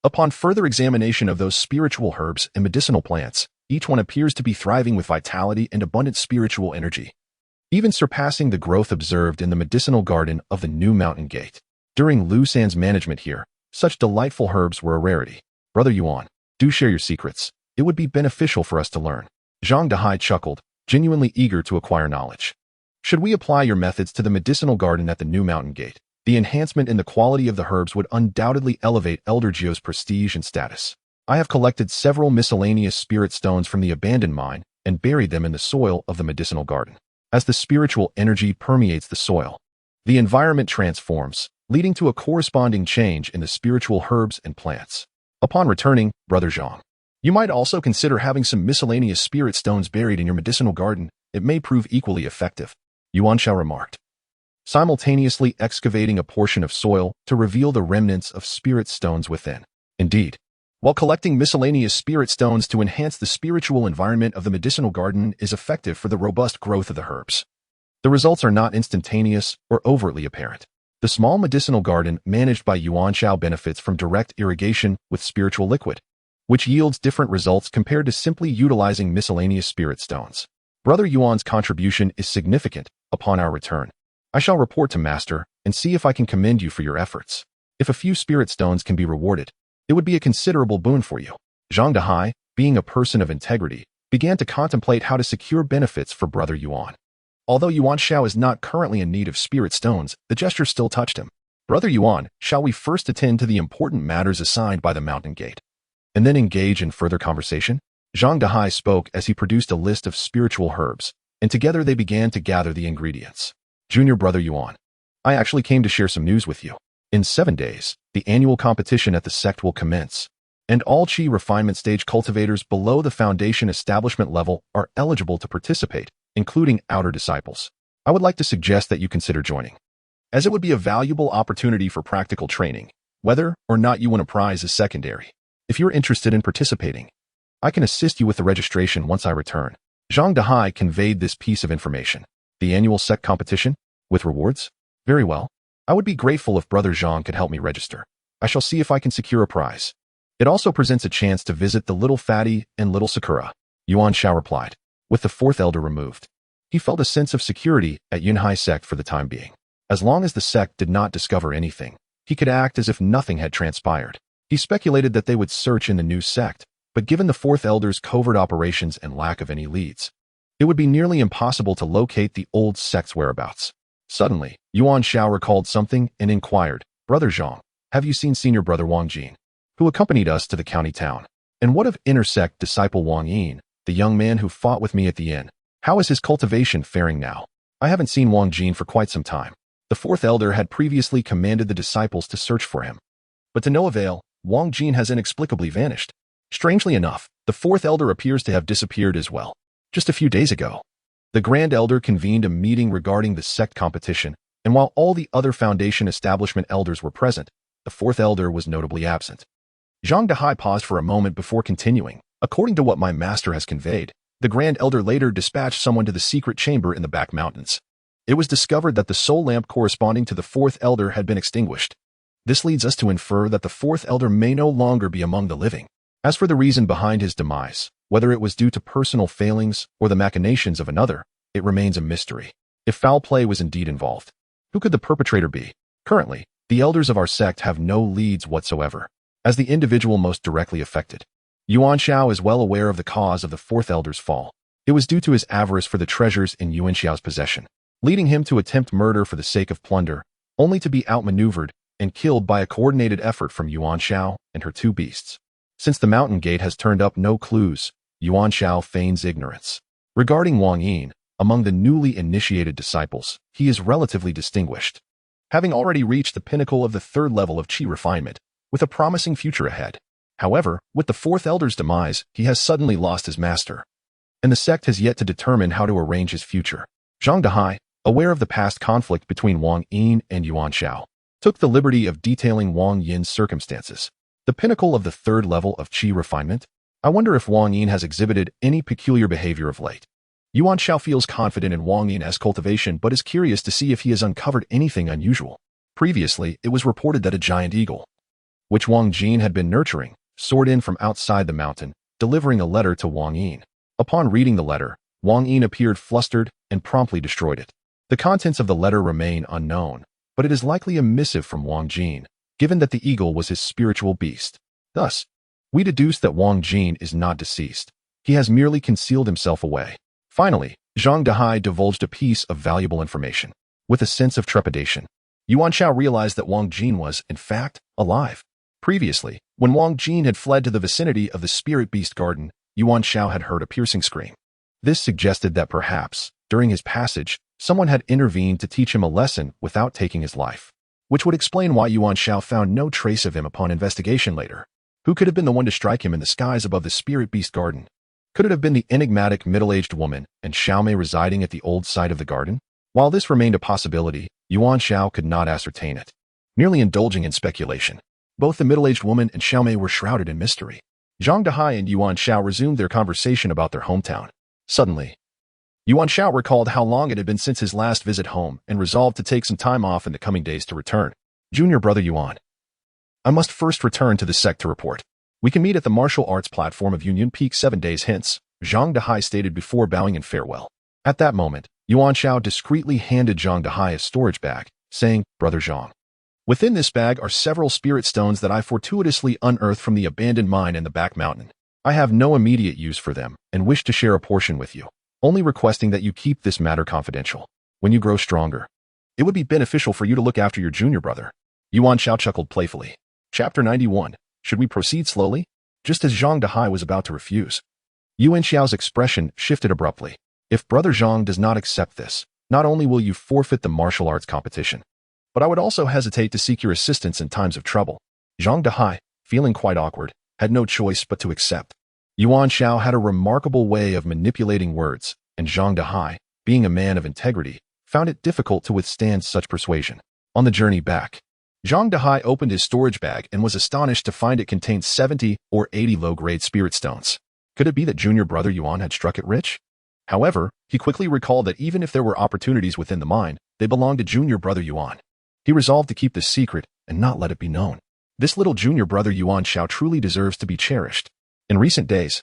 Upon further examination of those spiritual herbs and medicinal plants, each one appears to be thriving with vitality and abundant spiritual energy, even surpassing the growth observed in the medicinal garden of the new mountain gate. During Lu San's management here, such delightful herbs were a rarity. Brother Yuan, do share your secrets. It would be beneficial for us to learn. Zhang Dahuai chuckled, genuinely eager to acquire knowledge. Should we apply your methods to the medicinal garden at the new mountain gate, the enhancement in the quality of the herbs would undoubtedly elevate Elder Gio's prestige and status. I have collected several miscellaneous spirit stones from the abandoned mine and buried them in the soil of the medicinal garden. As the spiritual energy permeates the soil, the environment transforms, leading to a corresponding change in the spiritual herbs and plants. Upon returning, Brother Zhang, you might also consider having some miscellaneous spirit stones buried in your medicinal garden. It may prove equally effective, Yuan Xiao remarked, simultaneously excavating a portion of soil to reveal the remnants of spirit stones within. Indeed, while collecting miscellaneous spirit stones to enhance the spiritual environment of the medicinal garden is effective for the robust growth of the herbs, the results are not instantaneous or overtly apparent. The small medicinal garden managed by Yuan Xiao benefits from direct irrigation with spiritual liquid, which yields different results compared to simply utilizing miscellaneous spirit stones. Brother Yuan's contribution is significant. Upon our return, I shall report to Master and see if I can commend you for your efforts. If a few spirit stones can be rewarded, it would be a considerable boon for you. Zhang Dahuai, being a person of integrity, began to contemplate how to secure benefits for Brother Yuan. Although Yuan Xiao is not currently in need of spirit stones, the gesture still touched him. Brother Yuan, shall we first attend to the important matters assigned by the mountain gate, and then engage in further conversation? Zhang Dahuai spoke as he produced a list of spiritual herbs, and together they began to gather the ingredients. Junior brother Yuan, I actually came to share some news with you. In 7 days, the annual competition at the sect will commence, and all Qi refinement stage cultivators below the foundation establishment level are eligible to participate, including outer disciples. I would like to suggest that you consider joining, as it would be a valuable opportunity for practical training. Whether or not you win a prize is secondary. If you're interested in participating, I can assist you with the registration once I return. Zhang Dahuai conveyed this piece of information. The annual sect competition? With rewards? Very well. I would be grateful if Brother Zhang could help me register. I shall see if I can secure a prize. It also presents a chance to visit the Little Fatty and Little Sakura, Yuan Xiao replied, with the 4th elder removed. He felt a sense of security at Yunhai sect for the time being. As long as the sect did not discover anything, he could act as if nothing had transpired. He speculated that they would search in the new sect, but given the Fourth Elder's covert operations and lack of any leads, it would be nearly impossible to locate the old sect's whereabouts. Suddenly, Yuan Xiao recalled something and inquired, "Brother Zhang, have you seen senior brother Wang Jin, who accompanied us to the county town? And what of intersect disciple Wang Yin, the young man who fought with me at the inn? How is his cultivation faring now? I haven't seen Wang Jin for quite some time." The Fourth Elder had previously commanded the disciples to search for him, but to no avail. Wang Jin has inexplicably vanished. Strangely enough, the Fourth Elder appears to have disappeared as well. Just a few days ago, the Grand Elder convened a meeting regarding the sect competition, and while all the other Foundation establishment elders were present, the Fourth Elder was notably absent. Zhang Dehai paused for a moment before continuing. "According to what my master has conveyed, the Grand Elder later dispatched someone to the secret chamber in the back mountains. It was discovered that the soul lamp corresponding to the Fourth Elder had been extinguished. This leads us to infer that the Fourth Elder may no longer be among the living. As for the reason behind his demise, whether it was due to personal failings or the machinations of another, it remains a mystery. If foul play was indeed involved, who could the perpetrator be? Currently, the elders of our sect have no leads whatsoever. As the individual most directly affected, Yuan Xiao is well aware of the cause of the Fourth Elder's fall. It was due to his avarice for the treasures in Yuan Xiao's possession, leading him to attempt murder for the sake of plunder, only to be outmaneuvered and killed by a coordinated effort from Yuan Xiao and her two beasts. Since the mountain gate has turned up no clues, Yuan Xiao feigns ignorance. Regarding Wang Yin, among the newly initiated disciples, he is relatively distinguished, having already reached the pinnacle of the third level of qi refinement, with a promising future ahead. However, with the Fourth Elder's demise, he has suddenly lost his master, and the sect has yet to determine how to arrange his future. Zhang Dehai, aware of the past conflict between Wang Yin and Yuan Xiao, took the liberty of detailing Wang Yin's circumstances. The pinnacle of the third level of qi refinement? I wonder if Wang Yin has exhibited any peculiar behavior of late. Yuan Xiao feels confident in Wang Yin's cultivation but is curious to see if he has uncovered anything unusual. Previously, it was reported that a giant eagle, which Wang Jin had been nurturing, soared in from outside the mountain, delivering a letter to Wang Yin. Upon reading the letter, Wang Yin appeared flustered and promptly destroyed it. The contents of the letter remain unknown, but it is likely a missive from Wang Jin, given that the eagle was his spiritual beast. Thus, we deduce that Wang Jin is not deceased. He has merely concealed himself away. Finally, Zhang Dehai divulged a piece of valuable information. With a sense of trepidation, Yuan Xiao realized that Wang Jin was, in fact, alive. Previously, when Wang Jin had fled to the vicinity of the Spirit Beast Garden, Yuan Xiao had heard a piercing scream. This suggested that perhaps, during his passage, someone had intervened to teach him a lesson without taking his life, which would explain why Yuan Xiao found no trace of him upon investigation later. Who could have been the one to strike him in the skies above the Spirit Beast Garden? Could it have been the enigmatic middle-aged woman and Xiaomei residing at the old site of the garden? While this remained a possibility, Yuan Xiao could not ascertain it, merely indulging in speculation. Both the middle-aged woman and Xiaomei were shrouded in mystery. Zhang Dehai and Yuan Xiao resumed their conversation about their hometown. Suddenly, Yuan Xiao recalled how long it had been since his last visit home and resolved to take some time off in the coming days to return. "Junior brother Yuan, I must first return to the sect to report. We can meet at the martial arts platform of Union Peak 7 days hence," Zhang Dehai stated before bowing in farewell. At that moment, Yuan Xiao discreetly handed Zhang Dehai a storage bag, saying, "Brother Zhang, within this bag are several spirit stones that I fortuitously unearthed from the abandoned mine in the back mountain. I have no immediate use for them and wish to share a portion with you, only requesting that you keep this matter confidential. When you grow stronger, it would be beneficial for you to look after your junior brother." Yuan Xiao chuckled playfully. Chapter 91. Should we proceed slowly? Just as Zhang Dehai was about to refuse, Yuan Xiao's expression shifted abruptly. "If Brother Zhang does not accept this, not only will you forfeit the martial arts competition, but I would also hesitate to seek your assistance in times of trouble." Zhang Dehai, feeling quite awkward, had no choice but to accept. Yuan Xiao had a remarkable way of manipulating words, and Zhang Dehai, being a man of integrity, found it difficult to withstand such persuasion. On the journey back, Zhang Dehai opened his storage bag and was astonished to find it contained 70 or 80 low-grade spirit stones. Could it be that junior brother Yuan had struck it rich? However, he quickly recalled that even if there were opportunities within the mine, they belonged to junior brother Yuan. He resolved to keep this secret and not let it be known. This little junior brother Yuan Xiao truly deserves to be cherished. In recent days,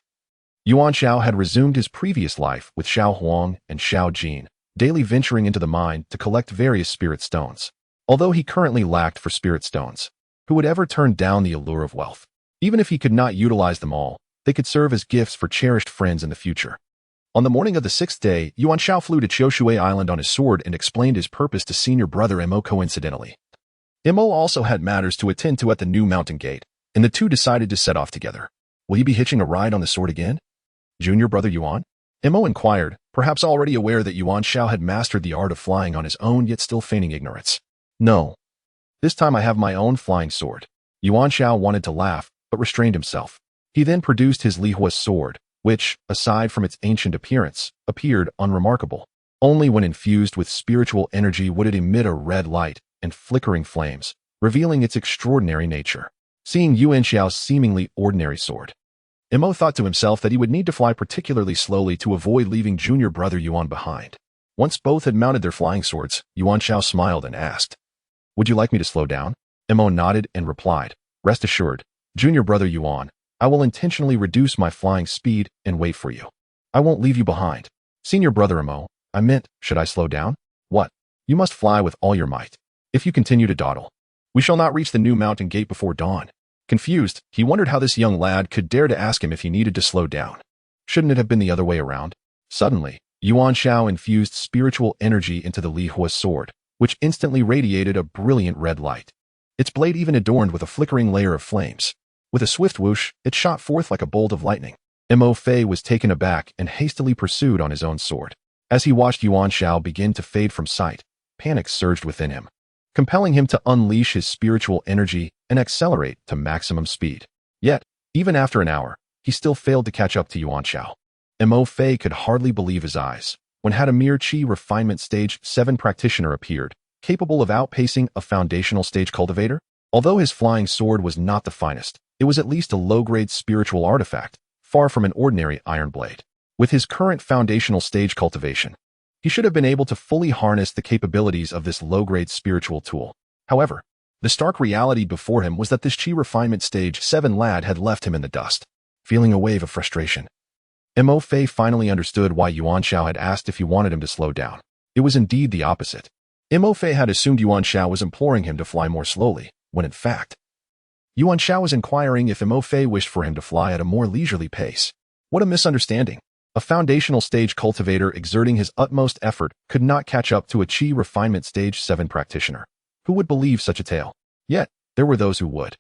Yuan Xiao had resumed his previous life with Xiao Huang and Xiao Jin, daily venturing into the mine to collect various spirit stones. Although he currently lacked for spirit stones, who would ever turn down the allure of wealth? Even if he could not utilize them all, they could serve as gifts for cherished friends in the future. On the morning of the 6th day, Yuan Xiao flew to Qiushui Island on his sword and explained his purpose to senior brother Mo coincidentally. Mo also had matters to attend to at the new mountain gate, and the two decided to set off together. Will you be hitching a ride on the sword again? Junior brother Yuan? Mo inquired, perhaps already aware that Yuan Xiao had mastered the art of flying on his own yet still feigning ignorance. No. This time I have my own flying sword. Yuan Xiao wanted to laugh, but restrained himself. He then produced his Lihua's sword, which, aside from its ancient appearance, appeared unremarkable. Only when infused with spiritual energy would it emit a red light and flickering flames, revealing its extraordinary nature. Seeing Yuan Xiao's seemingly ordinary sword, Mo thought to himself that he would need to fly particularly slowly to avoid leaving junior brother Yuan behind. Once both had mounted their flying swords, Yuan Xiao smiled and asked, "Would you like me to slow down?" Mo nodded and replied, "Rest assured, junior brother Yuan, I will intentionally reduce my flying speed and wait for you. I won't leave you behind." Senior brother Mo, I meant, should I slow down? What? You must fly with all your might. If you continue to dawdle, we shall not reach the new mountain gate before dawn. Confused, he wondered how this young lad could dare to ask him if he needed to slow down. Shouldn't it have been the other way around? Suddenly, Yuan Xiao infused spiritual energy into the Lihua sword, which instantly radiated a brilliant red light. Its blade even adorned with a flickering layer of flames. With a swift whoosh, it shot forth like a bolt of lightning. Mo Fei was taken aback and hastily pursued on his own sword. As he watched Yuan Xiao begin to fade from sight, panic surged within him, compelling him to unleash his spiritual energy and accelerate to maximum speed. Yet, even after an hour, he still failed to catch up to Yuan Xiao. Mo Fei could hardly believe his eyes when had a mere Qi refinement stage 7 practitioner appeared, capable of outpacing a foundational stage cultivator. Although his flying sword was not the finest, it was at least a low-grade spiritual artifact, far from an ordinary iron blade. With his current foundational stage cultivation, he should have been able to fully harness the capabilities of this low-grade spiritual tool. However, the stark reality before him was that this Qi refinement stage 7 lad had left him in the dust. Feeling a wave of frustration, Mo Fei finally understood why Yuan Xiao had asked if he wanted him to slow down. It was indeed the opposite. Mo Fei had assumed Yuan Xiao was imploring him to fly more slowly, when in fact, Yuan Xiao was inquiring if Mo Fei wished for him to fly at a more leisurely pace. What a misunderstanding. A foundational stage cultivator exerting his utmost effort could not catch up to a Qi refinement stage 7 practitioner. Who would believe such a tale? Yet, there were those who would.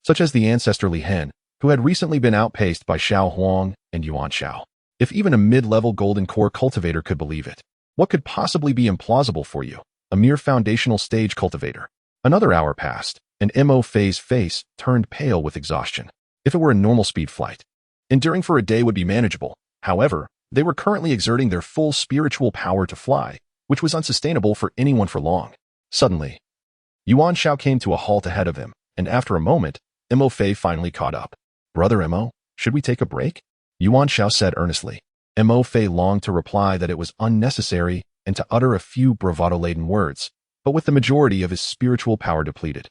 Such as the ancestor Li Hen, who had recently been outpaced by Xiao Huang and Yuan Xiao. If even a mid-level golden core cultivator could believe it, what could possibly be implausible for you? A mere foundational stage cultivator. Another hour passed, and Mo Fei's face turned pale with exhaustion. If it were a normal speed flight, enduring for a day would be manageable. However, they were currently exerting their full spiritual power to fly, which was unsustainable for anyone for long. Suddenly, Yuan Xiao came to a halt ahead of him, and after a moment, Mo Fei finally caught up. "Brother Mo, should we take a break?" Yuan Xiao said earnestly. Mo Fei longed to reply that it was unnecessary and to utter a few bravado-laden words, but with the majority of his spiritual power depleted,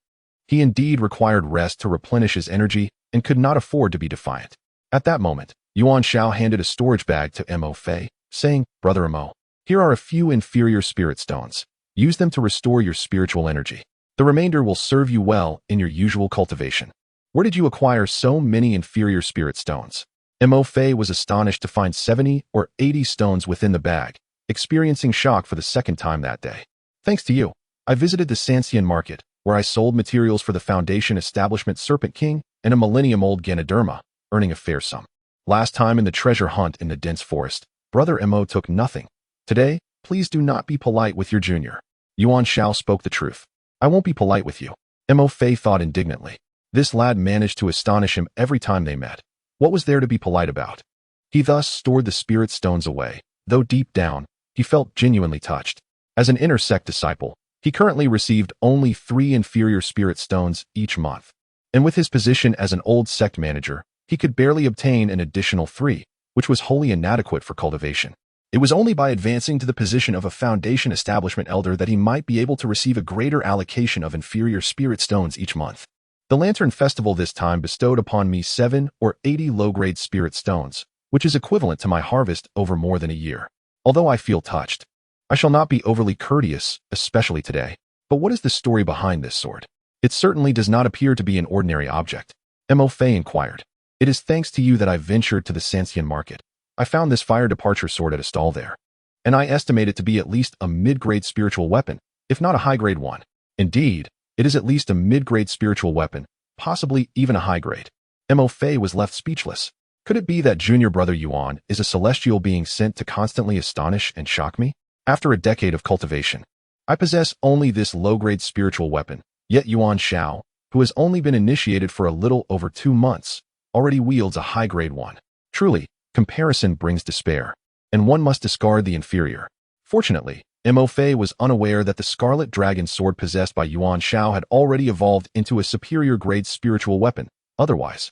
he indeed required rest to replenish his energy and could not afford to be defiant. At that moment, Yuan Xiao handed a storage bag to Mo Fei, saying, "Brother Mo, here are a few inferior spirit stones. Use them to restore your spiritual energy. The remainder will serve you well in your usual cultivation." "Where did you acquire so many inferior spirit stones?" Mo Fei was astonished to find 70 or 80 stones within the bag, experiencing shock for the second time that day. "Thanks to you, I visited the Sanxian market, where I sold materials for the Foundation establishment Serpent King and a millennium-old Ganoderma, earning a fair sum. Last time in the treasure hunt in the dense forest, Brother Mo took nothing. Today, please do not be polite with your junior." Yuan Xiao spoke the truth. "I won't be polite with you." Mo Fei thought indignantly. This lad managed to astonish him every time they met. What was there to be polite about? He thus stored the spirit stones away, though deep down, he felt genuinely touched. As an inner sect disciple, he currently received only 3 inferior spirit stones each month. And with his position as an old sect manager, he could barely obtain an additional 3, which was wholly inadequate for cultivation. It was only by advancing to the position of a Foundation establishment elder that he might be able to receive a greater allocation of inferior spirit stones each month. The Lantern Festival this time bestowed upon me 7 or 80 low-grade spirit stones, which is equivalent to my harvest over more than a year. Although I feel touched, I shall not be overly courteous, especially today. But what is the story behind this sword? It certainly does not appear to be an ordinary object. Mo Fei inquired. It is thanks to you that I ventured to the Sanxian market. I found this fire departure sword at a stall there, and I estimate it to be at least a mid-grade spiritual weapon, if not a high-grade one. Indeed, it is at least a mid-grade spiritual weapon, possibly even a high-grade. Mo Fei was left speechless. Could it be that junior brother Yuan is a celestial being sent to constantly astonish and shock me? After a decade of cultivation, I possess only this low-grade spiritual weapon, yet Yuan Xiao, who has only been initiated for a little over 2 months, already wields a high-grade one. Truly, comparison brings despair, and one must discard the inferior. Fortunately, Mo Fei was unaware that the scarlet dragon sword possessed by Yuan Xiao had already evolved into a superior grade spiritual weapon. Otherwise,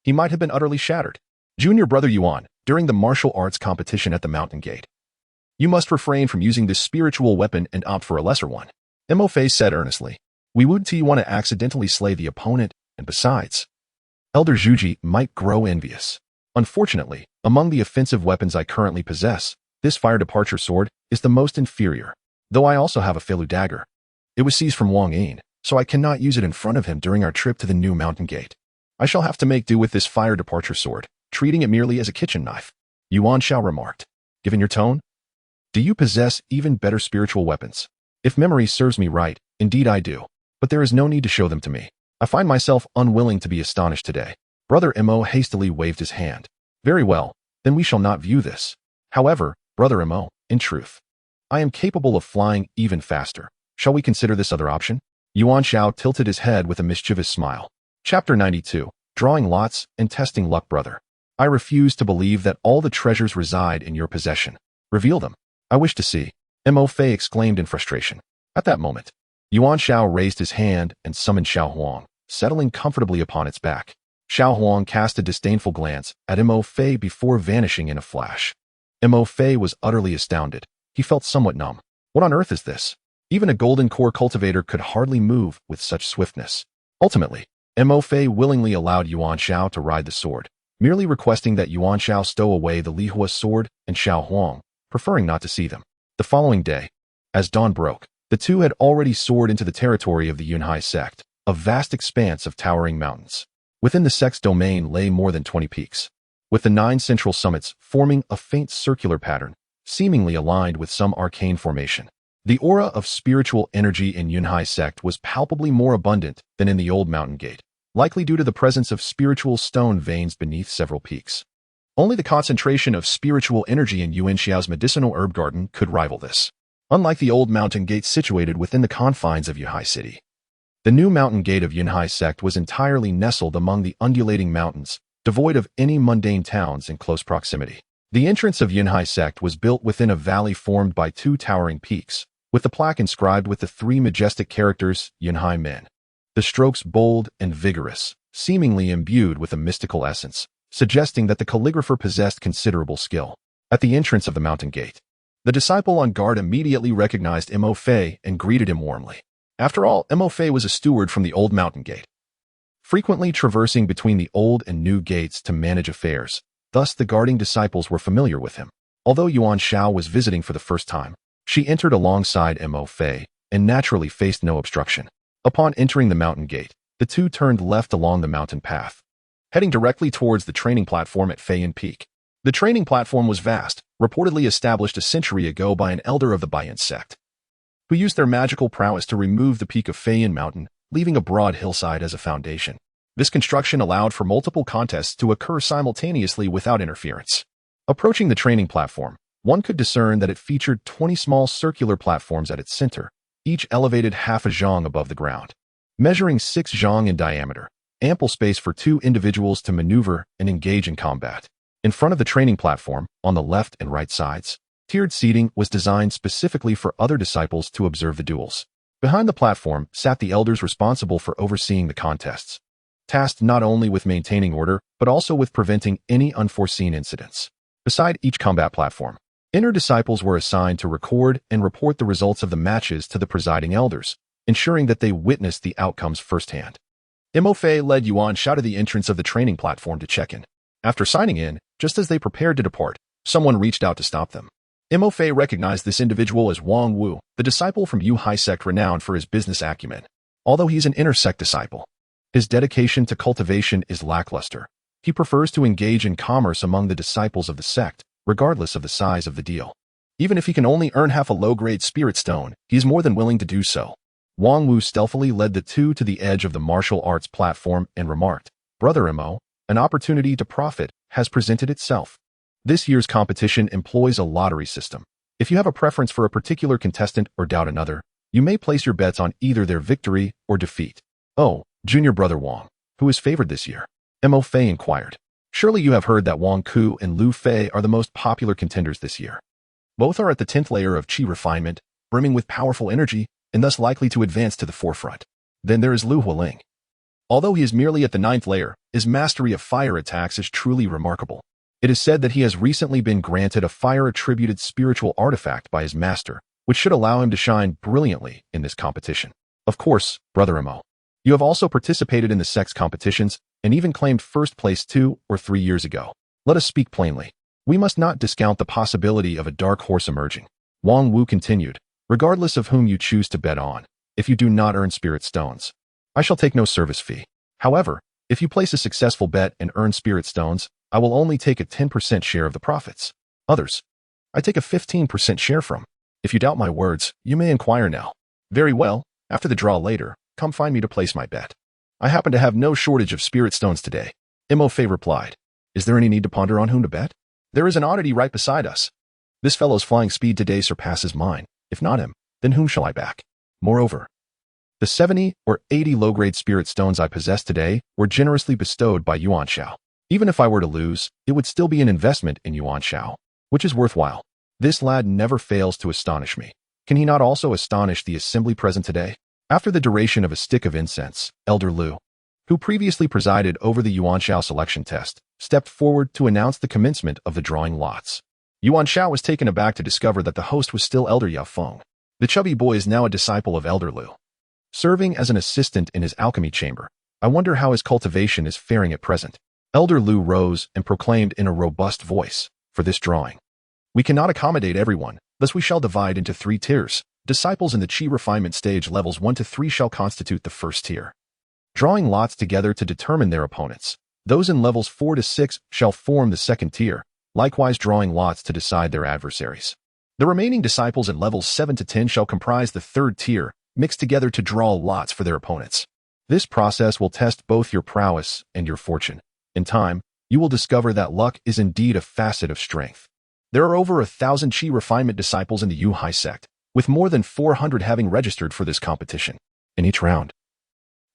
he might have been utterly shattered. Junior brother Yuan, during the martial arts competition at the Mountain Gate, you must refrain from using this spiritual weapon and opt for a lesser one. Mo Fei said earnestly. We would want to accidentally slay the opponent, and besides, Elder Zhuji might grow envious. Unfortunately, among the offensive weapons I currently possess, this fire departure sword is the most inferior, though I also have a Feilu dagger. It was seized from Wang Yin, so I cannot use it in front of him during our trip to the new Mountain Gate. I shall have to make do with this fire departure sword, treating it merely as a kitchen knife. Yuan Xiao remarked. Given your tone, do you possess even better spiritual weapons? If memory serves me right, indeed I do, but there is no need to show them to me. I find myself unwilling to be astonished today. Brother Mo hastily waved his hand. Very well, then we shall not view this. However, Brother Mo, in truth, I am capable of flying even faster. Shall we consider this other option? Yuan Xiao tilted his head with a mischievous smile. Chapter 92, Drawing Lots and Testing Luck. Brother, I refuse to believe that all the treasures reside in your possession. Reveal them. I wish to see. Mo Fei exclaimed in frustration. At that moment, Yuan Xiao raised his hand and summoned Xiao Huang, settling comfortably upon its back. Xiao Huang cast a disdainful glance at Mo Fei before vanishing in a flash. Mo Fei was utterly astounded. He felt somewhat numb. What on earth is this? Even a golden core cultivator could hardly move with such swiftness. Ultimately, Mo Fei willingly allowed Yuan Xiao to ride the sword, merely requesting that Yuan Xiao stow away the Lihua sword and Xiao Huang, preferring not to see them. The following day, as dawn broke, the two had already soared into the territory of the Yunhai sect, a vast expanse of towering mountains. Within the sect's domain lay more than 20 peaks, with the 9 central summits forming a faint circular pattern, seemingly aligned with some arcane formation. The aura of spiritual energy in Yunhai sect was palpably more abundant than in the old Mountain Gate, likely due to the presence of spiritual stone veins beneath several peaks. Only the concentration of spiritual energy in Yuan Xiao's medicinal herb garden could rival this. Unlike the old Mountain Gate situated within the confines of Yunhai City, the new Mountain Gate of Yunhai sect was entirely nestled among the undulating mountains, devoid of any mundane towns in close proximity. The entrance of Yunhai sect was built within a valley formed by 2 towering peaks, with the plaque inscribed with the 3 majestic characters Yunhai Men. The strokes bold and vigorous, seemingly imbued with a mystical essence, suggesting that the calligrapher possessed considerable skill. At the entrance of the Mountain Gate, the disciple on guard immediately recognized Mo Fei and greeted him warmly. After all, Mo Fei was a steward from the old Mountain Gate, frequently traversing between the old and new gates to manage affairs. Thus, the guarding disciples were familiar with him. Although Yuan Xiao was visiting for the first time, she entered alongside Mo Fei and naturally faced no obstruction. Upon entering the Mountain Gate, the two turned left along the mountain path, heading directly towards the training platform at Feiyan Peak. The training platform was vast, reportedly established a century ago by an elder of the Baiyan sect, who used their magical prowess to remove the peak of Feiyan Mountain, leaving a broad hillside as a foundation. This construction allowed for multiple contests to occur simultaneously without interference. Approaching the training platform, one could discern that it featured 20 small circular platforms at its center, each elevated half a zhang above the ground, measuring 6 zhang in diameter, ample space for 2 individuals to maneuver and engage in combat. In front of the training platform, on the left and right sides, tiered seating was designed specifically for other disciples to observe the duels. Behind the platform sat the elders responsible for overseeing the contests, tasked not only with maintaining order, but also with preventing any unforeseen incidents. Beside each combat platform, inner disciples were assigned to record and report the results of the matches to the presiding elders, ensuring that they witnessed the outcomes firsthand. Mo Fei led Yuan Xiao to the entrance of the training platform to check in. After signing in, just as they prepared to depart, someone reached out to stop them. Mo Fei recognized this individual as Wang Wu, the disciple from Yu Hai sect renowned for his business acumen. Although he is an inner sect disciple, his dedication to cultivation is lackluster. He prefers to engage in commerce among the disciples of the sect, regardless of the size of the deal. Even if he can only earn half a low-grade spirit stone, he is more than willing to do so. Wang Wu stealthily led the two to the edge of the martial arts platform and remarked, "Brother Mo, an opportunity to profit has presented itself. This year's competition employs a lottery system. If you have a preference for a particular contestant or doubt another, you may place your bets on either their victory or defeat." "Oh, junior brother Wang, who is favored this year?" Mo Fei inquired. "Surely you have heard that Wang Ku and Lu Fei are the most popular contenders this year. Both are at the 10th layer of Qi refinement, brimming with powerful energy, and thus likely to advance to the forefront. Then there is Lu Hualing. Although he is merely at the 9th layer, his mastery of fire attacks is truly remarkable. It is said that he has recently been granted a fire-attributed spiritual artifact by his master, which should allow him to shine brilliantly in this competition. Of course, Brother Mo, you have also participated in the sex competitions and even claimed first place 2 or 3 years ago. Let us speak plainly. We must not discount the possibility of a dark horse emerging." Wang Wu continued, "Regardless of whom you choose to bet on, if you do not earn spirit stones, I shall take no service fee. However, if you place a successful bet and earn spirit stones, I will only take a 10% share of the profits. Others, I take a 15% share from. If you doubt my words, you may inquire now." "Very well, after the draw later, come find me to place my bet. I happen to have no shortage of spirit stones today." Mo Fei replied. "Is there any need to ponder on whom to bet? There is an oddity right beside us. This fellow's flying speed today surpasses mine. If not him, then whom shall I back? Moreover, the 70 or 80 low-grade spirit stones I possess today were generously bestowed by Yuan Xiao. Even if I were to lose, it would still be an investment in Yuan Xiao, which is worthwhile. This lad never fails to astonish me. Can he not also astonish the assembly present today?" After the duration of a stick of incense, Elder Lu, who previously presided over the Yuan Xiao selection test, stepped forward to announce the commencement of the drawing lots. Yuan Xiao was taken aback to discover that the host was still Elder Yao Feng. The chubby boy is now a disciple of Elder Lu, serving as an assistant in his alchemy chamber. I wonder how his cultivation is faring at present. Elder Lu rose and proclaimed in a robust voice, "For this drawing, we cannot accommodate everyone, thus we shall divide into 3 tiers. Disciples in the Qi refinement stage levels 1 to 3 shall constitute the first tier, drawing lots together to determine their opponents. Those in levels 4 to 6 shall form the second tier, likewise drawing lots to decide their adversaries. The remaining disciples in levels 7 to 10 shall comprise the third tier, mixed together to draw lots for their opponents. This process will test both your prowess and your fortune. In time, you will discover that luck is indeed a facet of strength. There are over 1,000 Qi refinement disciples in the Yu Hai sect, with more than 400 having registered for this competition. In each round,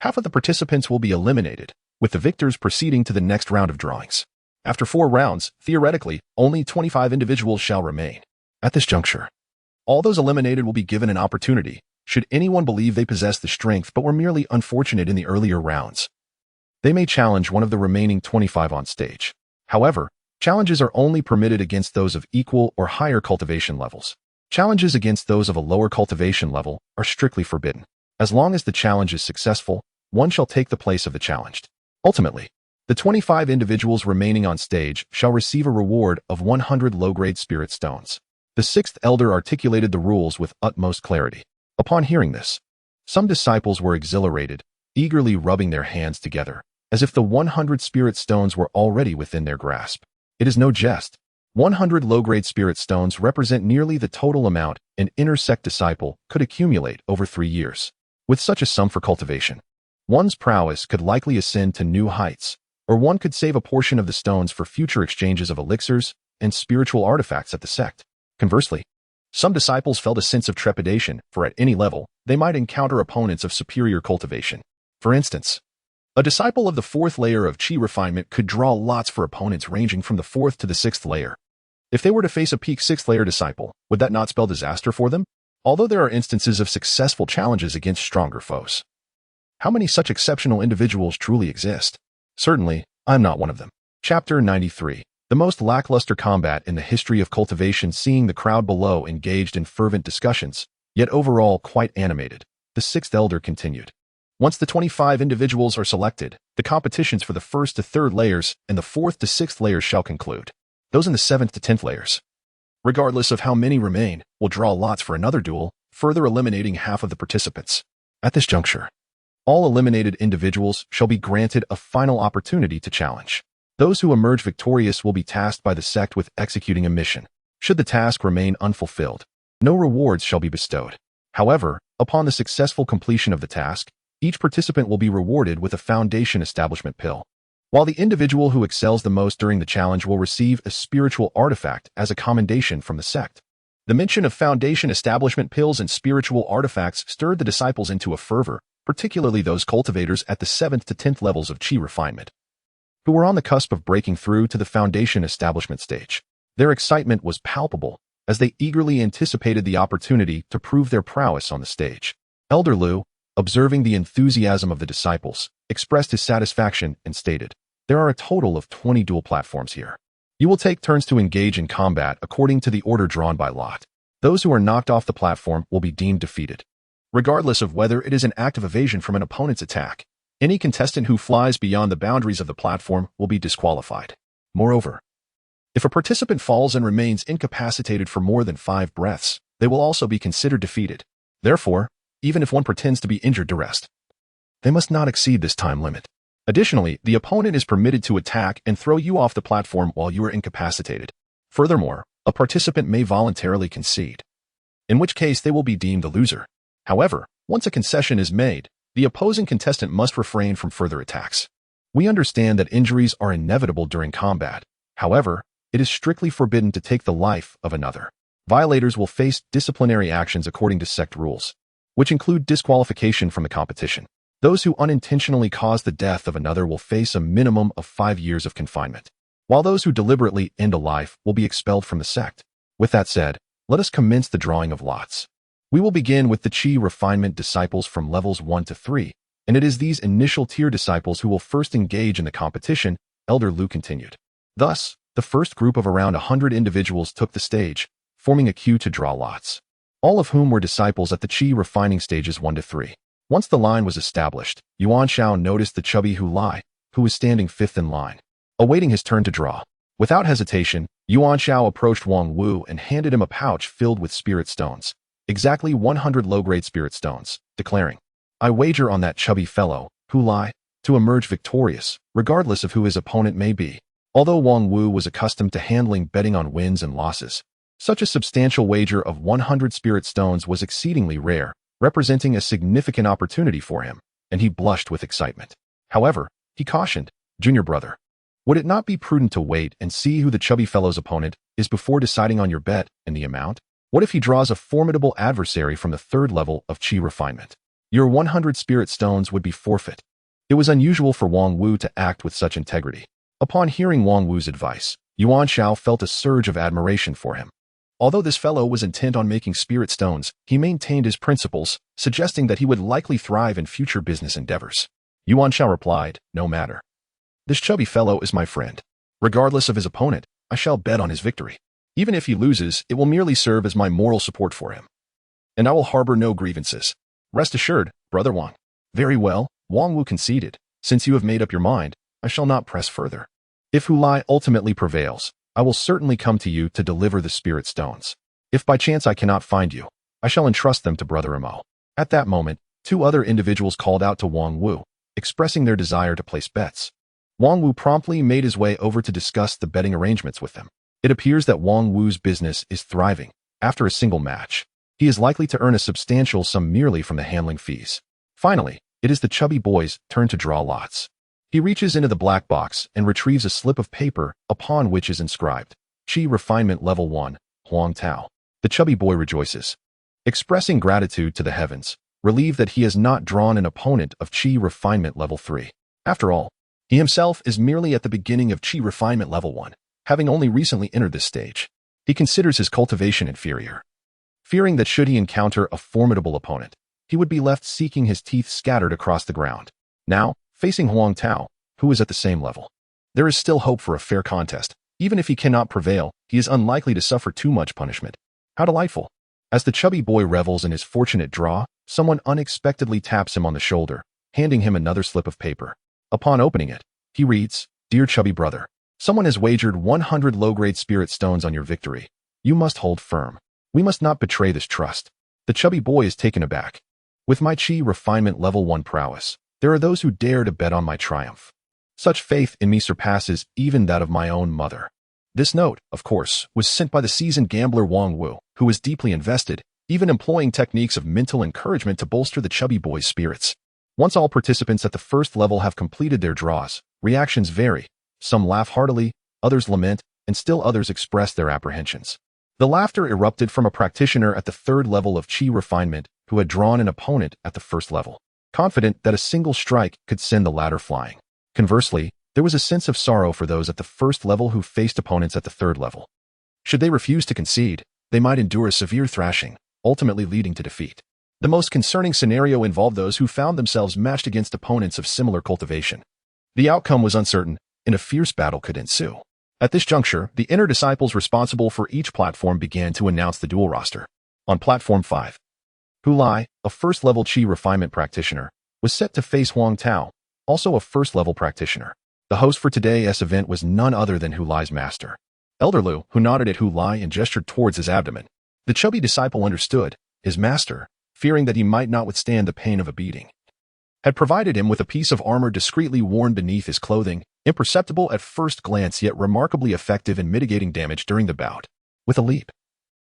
half of the participants will be eliminated, with the victors proceeding to the next round of drawings. After 4 rounds, theoretically, only 25 individuals shall remain. At this juncture, all those eliminated will be given an opportunity, should anyone believe they possess the strength but were merely unfortunate in the earlier rounds. They may challenge one of the remaining 25 on stage. However, challenges are only permitted against those of equal or higher cultivation levels. Challenges against those of a lower cultivation level are strictly forbidden. As long as the challenge is successful, one shall take the place of the challenged. Ultimately, the 25 individuals remaining on stage shall receive a reward of 100 low-grade spirit stones. The 6th elder articulated the rules with utmost clarity. Upon hearing this, some disciples were exhilarated, eagerly rubbing their hands together, as if the 100 spirit stones were already within their grasp. It is no jest. 100 low-grade spirit stones represent nearly the total amount an inner sect disciple could accumulate over 3 years. With such a sum for cultivation, one's prowess could likely ascend to new heights, or one could save a portion of the stones for future exchanges of elixirs and spiritual artifacts at the sect. Conversely, some disciples felt a sense of trepidation, for at any level, they might encounter opponents of superior cultivation. For instance, a disciple of the 4th layer of Qi refinement could draw lots for opponents ranging from the 4th to the 6th layer. If they were to face a peak 6th layer disciple, would that not spell disaster for them? Although there are instances of successful challenges against stronger foes, how many such exceptional individuals truly exist? Certainly, I'm not one of them. Chapter 93. The most lackluster combat in the history of cultivation. Seeing the crowd below engaged in fervent discussions, yet overall quite animated, the 6th elder continued. Once the 25 individuals are selected, the competitions for the 1st to 3rd layers and the 4th to 6th layers shall conclude. Those in the 7th to 10th layers, regardless of how many remain, will draw lots for another duel, further eliminating half of the participants. At this juncture, all eliminated individuals shall be granted a final opportunity to challenge. Those who emerge victorious will be tasked by the sect with executing a mission. Should the task remain unfulfilled, no rewards shall be bestowed. However, upon the successful completion of the task, each participant will be rewarded with a foundation establishment pill, while the individual who excels the most during the challenge will receive a spiritual artifact as a commendation from the sect. The mention of foundation establishment pills and spiritual artifacts stirred the disciples into a fervor, particularly those cultivators at the 7th to 10th levels of chi refinement, who were on the cusp of breaking through to the foundation establishment stage. Their excitement was palpable, as they eagerly anticipated the opportunity to prove their prowess on the stage. Elder Lu, observing the enthusiasm of the disciples, expressed his satisfaction and stated, "There are a total of 20 dual platforms here. You will take turns to engage in combat according to the order drawn by lot. Those who are knocked off the platform will be deemed defeated. Regardless of whether it is an act of evasion from an opponent's attack, any contestant who flies beyond the boundaries of the platform will be disqualified. Moreover, if a participant falls and remains incapacitated for more than 5 breaths, they will also be considered defeated. Therefore, even if one pretends to be injured to rest, they must not exceed this time limit. Additionally, the opponent is permitted to attack and throw you off the platform while you are incapacitated. Furthermore, a participant may voluntarily concede, in which case they will be deemed the loser. However, once a concession is made, the opposing contestant must refrain from further attacks. We understand that injuries are inevitable during combat. However, it is strictly forbidden to take the life of another. Violators will face disciplinary actions according to sect rules, which include disqualification from the competition. Those who unintentionally cause the death of another will face a minimum of 5 years of confinement, while those who deliberately end a life will be expelled from the sect. With that said, let us commence the drawing of lots. We will begin with the Chi refinement disciples from levels 1 to 3, and it is these initial tier disciples who will first engage in the competition, Elder Lu continued. Thus, the first group of around 100 individuals took the stage, forming a queue to draw lots, all of whom were disciples at the Chi refining stages 1 to 3. Once the line was established, Yuan Xiao noticed the chubby Hulai, who was standing 5th in line, awaiting his turn to draw. Without hesitation, Yuan Xiao approached Wang Wu and handed him a pouch filled with spirit stones, exactly 100 low-grade spirit stones, declaring, "I wager on that chubby fellow, Hulai, to emerge victorious, regardless of who his opponent may be." Although Wang Wu was accustomed to handling betting on wins and losses, such a substantial wager of 100 spirit stones was exceedingly rare, representing a significant opportunity for him, and he blushed with excitement. However, he cautioned, "Junior brother, would it not be prudent to wait and see who the chubby fellow's opponent is before deciding on your bet and the amount? What if he draws a formidable adversary from the 3rd level of Chi refinement? Your 100 spirit stones would be forfeit." It was unusual for Wang Wu to act with such integrity. Upon hearing Wang Wu's advice, Yuan Xiao felt a surge of admiration for him. Although this fellow was intent on making spirit stones, he maintained his principles, suggesting that he would likely thrive in future business endeavors. Yuan Xiao replied, "No matter. This chubby fellow is my friend. Regardless of his opponent, I shall bet on his victory. Even if he loses, it will merely serve as my moral support for him, and I will harbor no grievances. Rest assured, Brother Wang." "Very well," Wang Wu conceded. "Since you have made up your mind, I shall not press further. If Hulai ultimately prevails, I will certainly come to you to deliver the spirit stones. If by chance I cannot find you, I shall entrust them to Brother Imo." At that moment, 2 other individuals called out to Wang Wu, expressing their desire to place bets. Wang Wu promptly made his way over to discuss the betting arrangements with them. It appears that Wang Wu's business is thriving. After a single match, he is likely to earn a substantial sum merely from the handling fees. Finally, it is the chubby boy's turn to draw lots. He reaches into the black box and retrieves a slip of paper upon which is inscribed, "Chi Refinement Level 1, Huang Tao." The chubby boy rejoices, expressing gratitude to the heavens, relieved that he has not drawn an opponent of Chi Refinement Level 3. After all, he himself is merely at the beginning of Chi Refinement Level 1, having only recently entered this stage. He considers his cultivation inferior, fearing that should he encounter a formidable opponent, he would be left seeking his teeth scattered across the ground. Now, facing Huang Tao, who is at the same level, there is still hope for a fair contest. Even if he cannot prevail, he is unlikely to suffer too much punishment. How delightful! As the chubby boy revels in his fortunate draw, someone unexpectedly taps him on the shoulder, handing him another slip of paper. Upon opening it, he reads, "Dear chubby brother, someone has wagered 100 low-grade spirit stones on your victory. You must hold firm. We must not betray this trust." The chubby boy is taken aback. With my chi refinement level 1 prowess, there are those who dare to bet on my triumph. Such faith in me surpasses even that of my own mother. This note, of course, was sent by the seasoned gambler Wang Wu, who was deeply invested, even employing techniques of mental encouragement to bolster the chubby boy's spirits. Once all participants at the first level have completed their draws, reactions vary. Some laugh heartily, others lament, and still others express their apprehensions. The laughter erupted from a practitioner at the third level of chi refinement who had drawn an opponent at the first level, confident that a single strike could send the latter flying. Conversely, there was a sense of sorrow for those at the first level who faced opponents at the third level. Should they refuse to concede, they might endure a severe thrashing, ultimately leading to defeat. The most concerning scenario involved those who found themselves matched against opponents of similar cultivation. The outcome was uncertain, and a fierce battle could ensue. At this juncture, the inner disciples responsible for each platform began to announce the duel roster. On Platform 5, Hu Lai, a first-level chi refinement practitioner, was set to face Huang Tao, also a first-level practitioner. The host for today's event was none other than Hu Lai's master. Elder Lu, who nodded at Hu Lai and gestured towards his abdomen. The chubby disciple understood. His master, fearing that he might not withstand the pain of a beating, had provided him with a piece of armor discreetly worn beneath his clothing, imperceptible at first glance yet remarkably effective in mitigating damage during the bout. With a leap,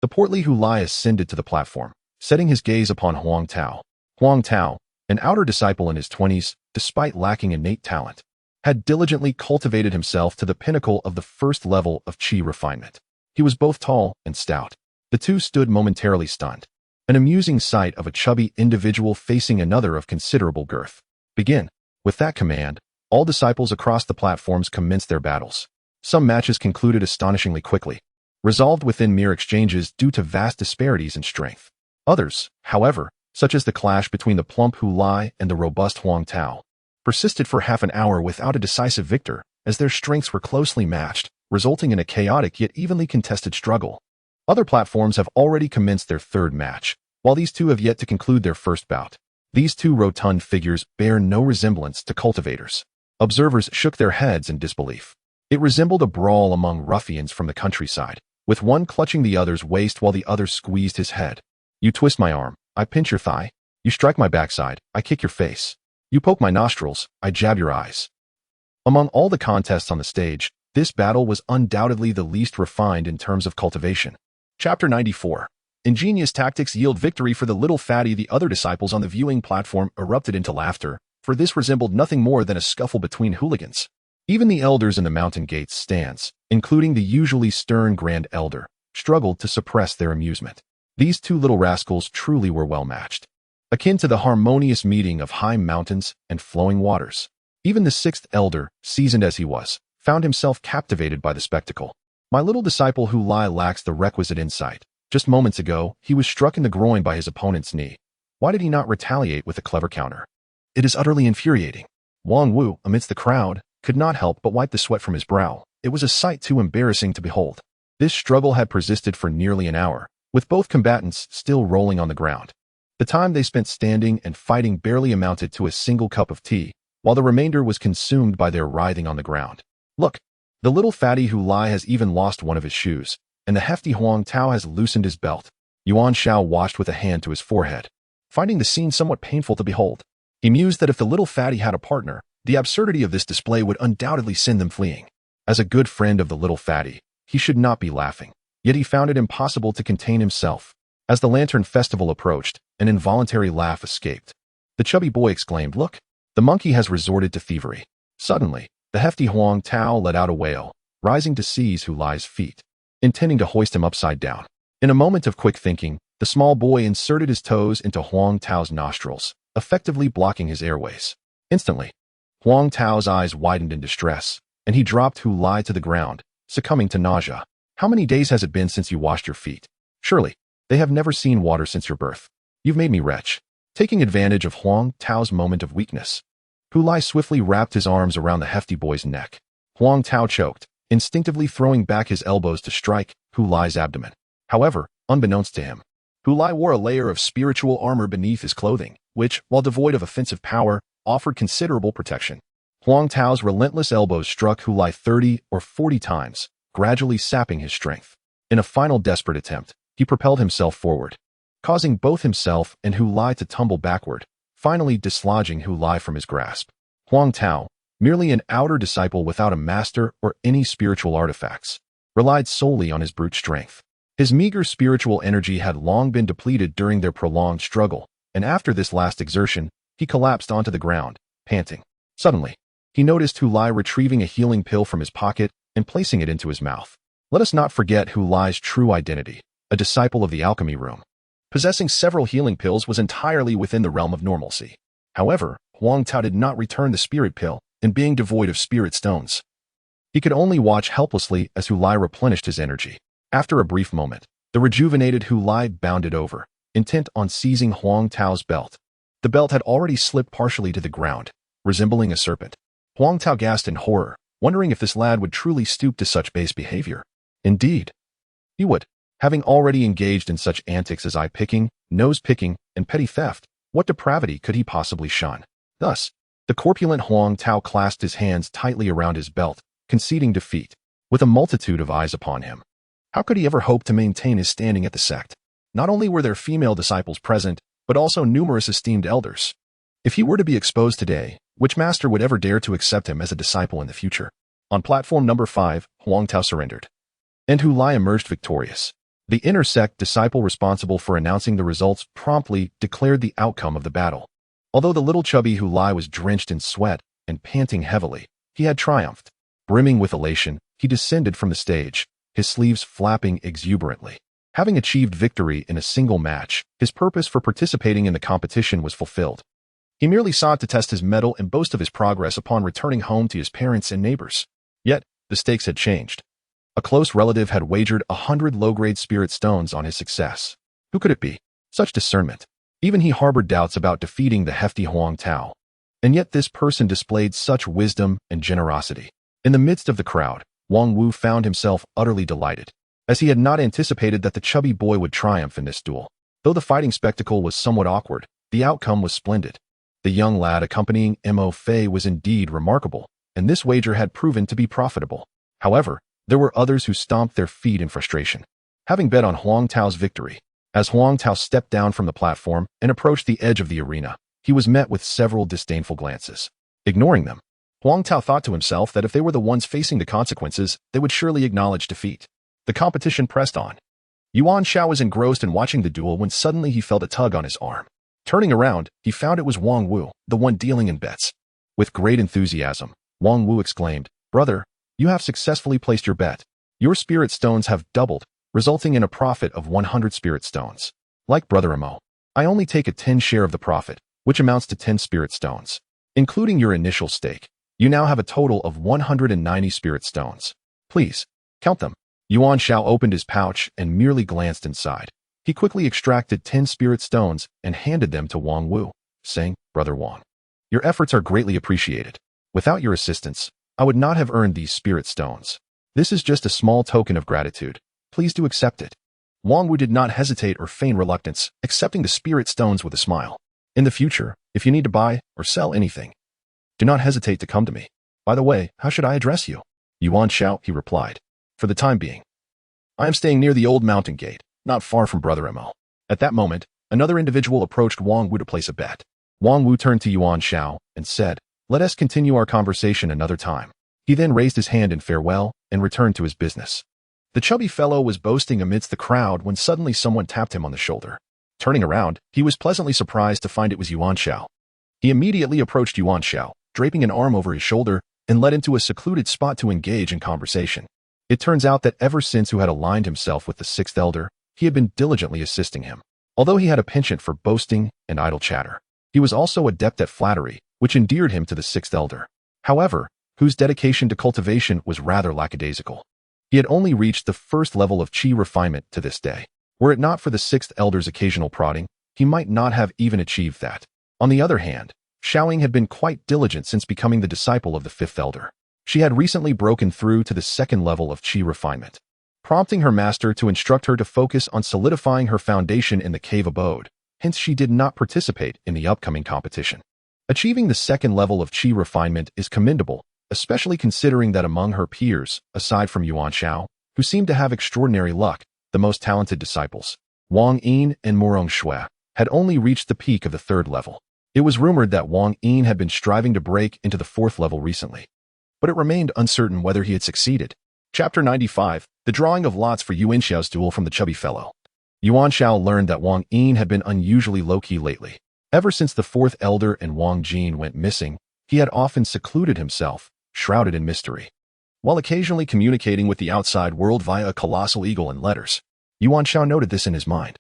the portly Hu Lai ascended to the platform, setting his gaze upon Huang Tao. Huang Tao, an outer disciple in his 20s, despite lacking innate talent, had diligently cultivated himself to the pinnacle of the first level of chi refinement. He was both tall and stout. The two stood momentarily stunned. An amusing sight of a chubby individual facing another of considerable girth. Begin. With that command, all disciples across the platforms commenced their battles. Some matches concluded astonishingly quickly, resolved within mere exchanges due to vast disparities in strength. Others, however, such as the clash between the plump Hu Lai and the robust Huang Tao, persisted for half an hour without a decisive victor, as their strengths were closely matched, resulting in a chaotic yet evenly contested struggle. Other platforms have already commenced their third match, while these two have yet to conclude their first bout. These two rotund figures bear no resemblance to cultivators. Observers shook their heads in disbelief. It resembled a brawl among ruffians from the countryside, with one clutching the other's waist while the other squeezed his head. You twist my arm, I pinch your thigh. You strike my backside, I kick your face. You poke my nostrils, I jab your eyes. Among all the contests on the stage, this battle was undoubtedly the least refined in terms of cultivation. Chapter 94. Ingenious tactics yield victory for the little fatty. The other disciples on the viewing platform erupted into laughter, for this resembled nothing more than a scuffle between hooligans. Even the elders in the mountain gates stands, including the usually stern Grand Elder, struggled to suppress their amusement. These two little rascals truly were well matched, akin to the harmonious meeting of high mountains and flowing waters. Even the sixth elder, seasoned as he was, found himself captivated by the spectacle. My little disciple Hu Lai lacks the requisite insight. Just moments ago, he was struck in the groin by his opponent's knee. Why did he not retaliate with a clever counter? It is utterly infuriating. Wang Wu, amidst the crowd, could not help but wipe the sweat from his brow. It was a sight too embarrassing to behold. This struggle had persisted for nearly an hour, with both combatants still rolling on the ground. The time they spent standing and fighting barely amounted to a single cup of tea, while the remainder was consumed by their writhing on the ground. Look, the little fatty Hu Lai has even lost one of his shoes, and the hefty Huang Tao has loosened his belt. Yuan Xiao washed with a hand to his forehead, finding the scene somewhat painful to behold. He mused that if the little fatty had a partner, the absurdity of this display would undoubtedly send them fleeing. As a good friend of the little fatty, he should not be laughing, yet he found it impossible to contain himself. As the lantern festival approached, an involuntary laugh escaped. The chubby boy exclaimed, "Look, the monkey has resorted to thievery." Suddenly, the hefty Huang Tao let out a wail, rising to seize Hu Lai's feet, intending to hoist him upside down. In a moment of quick thinking, the small boy inserted his toes into Huang Tao's nostrils, effectively blocking his airways. Instantly, Huang Tao's eyes widened in distress, and he dropped Hu Lai to the ground, succumbing to nausea. "How many days has it been since you washed your feet? Surely, they have never seen water since your birth. You've made me retch." Taking advantage of Huang Tao's moment of weakness, Hu Lai swiftly wrapped his arms around the hefty boy's neck. Huang Tao choked, instinctively throwing back his elbows to strike Hu Lai's abdomen. However, unbeknownst to him, Hu Lai wore a layer of spiritual armor beneath his clothing, which, while devoid of offensive power, offered considerable protection. Huang Tao's relentless elbows struck Hu Lai 30 or 40 times, gradually sapping his strength. In a final desperate attempt, he propelled himself forward, causing both himself and Hu Lai to tumble backward, finally dislodging Hu Lai from his grasp. Huang Tao, merely an outer disciple without a master or any spiritual artifacts, relied solely on his brute strength. His meager spiritual energy had long been depleted during their prolonged struggle, and after this last exertion, he collapsed onto the ground, panting. Suddenly, he noticed Hu Lai retrieving a healing pill from his pocket and placing it into his mouth. Let us not forget Hu Lai's true identity, a disciple of the alchemy room. Possessing several healing pills was entirely within the realm of normalcy. However, Huang Tao did not return the spirit pill, and being devoid of spirit stones, he could only watch helplessly as Hu Lai replenished his energy. After a brief moment, the rejuvenated Hu Lai bounded over, intent on seizing Huang Tao's belt. The belt had already slipped partially to the ground, resembling a serpent. Huang Tao gasped in horror, wondering if this lad would truly stoop to such base behavior. Indeed, he would. Having already engaged in such antics as eye-picking, nose-picking, and petty theft, what depravity could he possibly shun? Thus, the corpulent Huang Tao clasped his hands tightly around his belt, conceding defeat, with a multitude of eyes upon him. How could he ever hope to maintain his standing at the sect? Not only were there female disciples present, but also numerous esteemed elders. If he were to be exposed today, which master would ever dare to accept him as a disciple in the future? On platform number 5, Huang Tao surrendered, and Hu Lai emerged victorious. The inner sect disciple responsible for announcing the results promptly declared the outcome of the battle. Although the little chubby Hu Lai was drenched in sweat and panting heavily, he had triumphed. Brimming with elation, he descended from the stage, his sleeves flapping exuberantly. Having achieved victory in a single match, his purpose for participating in the competition was fulfilled. He merely sought to test his mettle and boast of his progress upon returning home to his parents and neighbors. Yet, the stakes had changed. A close relative had wagered 100 low-grade spirit stones on his success. Who could it be? Such discernment. Even he harbored doubts about defeating the hefty Huang Tao. And yet this person displayed such wisdom and generosity. In the midst of the crowd, Wang Wu found himself utterly delighted, as he had not anticipated that the chubby boy would triumph in this duel. Though the fighting spectacle was somewhat awkward, the outcome was splendid. The young lad accompanying Mo Fei was indeed remarkable, and this wager had proven to be profitable. However, there were others who stomped their feet in frustration, having bet on Huang Tao's victory. As Huang Tao stepped down from the platform and approached the edge of the arena, he was met with several disdainful glances. Ignoring them, Huang Tao thought to himself that if they were the ones facing the consequences, they would surely acknowledge defeat. The competition pressed on. Yuan Xiao was engrossed in watching the duel when suddenly he felt a tug on his arm. Turning around, he found it was Wang Wu, the one dealing in bets. With great enthusiasm, Wang Wu exclaimed, "Brother, you have successfully placed your bet. Your spirit stones have doubled, resulting in a profit of 100 spirit stones. Like Brother Mo, I only take a 10 share of the profit, which amounts to 10 spirit stones. Including your initial stake, you now have a total of 190 spirit stones. Please, count them." Yuan Xiao opened his pouch and merely glanced inside. He quickly extracted 10 spirit stones and handed them to Wang Wu, saying, "Brother Wang, your efforts are greatly appreciated. Without your assistance, I would not have earned these spirit stones. This is just a small token of gratitude. Please do accept it." Wang Wu did not hesitate or feign reluctance, accepting the spirit stones with a smile. "In the future, if you need to buy or sell anything, do not hesitate to come to me. By the way, how should I address you?" "Yuan Xiao," he replied. "For the time being, I am staying near the old mountain gate, not far from Brother Mo." At that moment, another individual approached Wang Wu to place a bet. Wang Wu turned to Yuan Xiao and said, "Let us continue our conversation another time." He then raised his hand in farewell and returned to his business. The chubby fellow was boasting amidst the crowd when suddenly someone tapped him on the shoulder. Turning around, he was pleasantly surprised to find it was Yuan Xiao. He immediately approached Yuan Xiao, draping an arm over his shoulder, and led into a secluded spot to engage in conversation. It turns out that ever since Hu had aligned himself with the sixth elder, he had been diligently assisting him. Although he had a penchant for boasting and idle chatter, he was also adept at flattery, which endeared him to the sixth elder. However, Hu's dedication to cultivation was rather lackadaisical. He had only reached the first level of qi refinement to this day. Were it not for the sixth elder's occasional prodding, he might not have even achieved that. On the other hand, Xiaoying had been quite diligent since becoming the disciple of the fifth elder. She had recently broken through to the second level of qi refinement, prompting her master to instruct her to focus on solidifying her foundation in the cave abode. Hence she did not participate in the upcoming competition. Achieving the second level of qi refinement is commendable, especially considering that among her peers, aside from Yuan Xiao, who seemed to have extraordinary luck, the most talented disciples, Wang Yin and Murong Shui, had only reached the peak of the third level. It was rumored that Wang Yin had been striving to break into the fourth level recently, but it remained uncertain whether he had succeeded. Chapter 95, The Drawing of Lots for Yuan Xiao's Duel from the Chubby Fellow. Yuan Xiao learned that Wang Yin had been unusually low-key lately. Ever since the fourth elder and Wang Jin went missing, he had often secluded himself, shrouded in mystery. While occasionally communicating with the outside world via a colossal eagle and letters, Yuan Xiao noted this in his mind.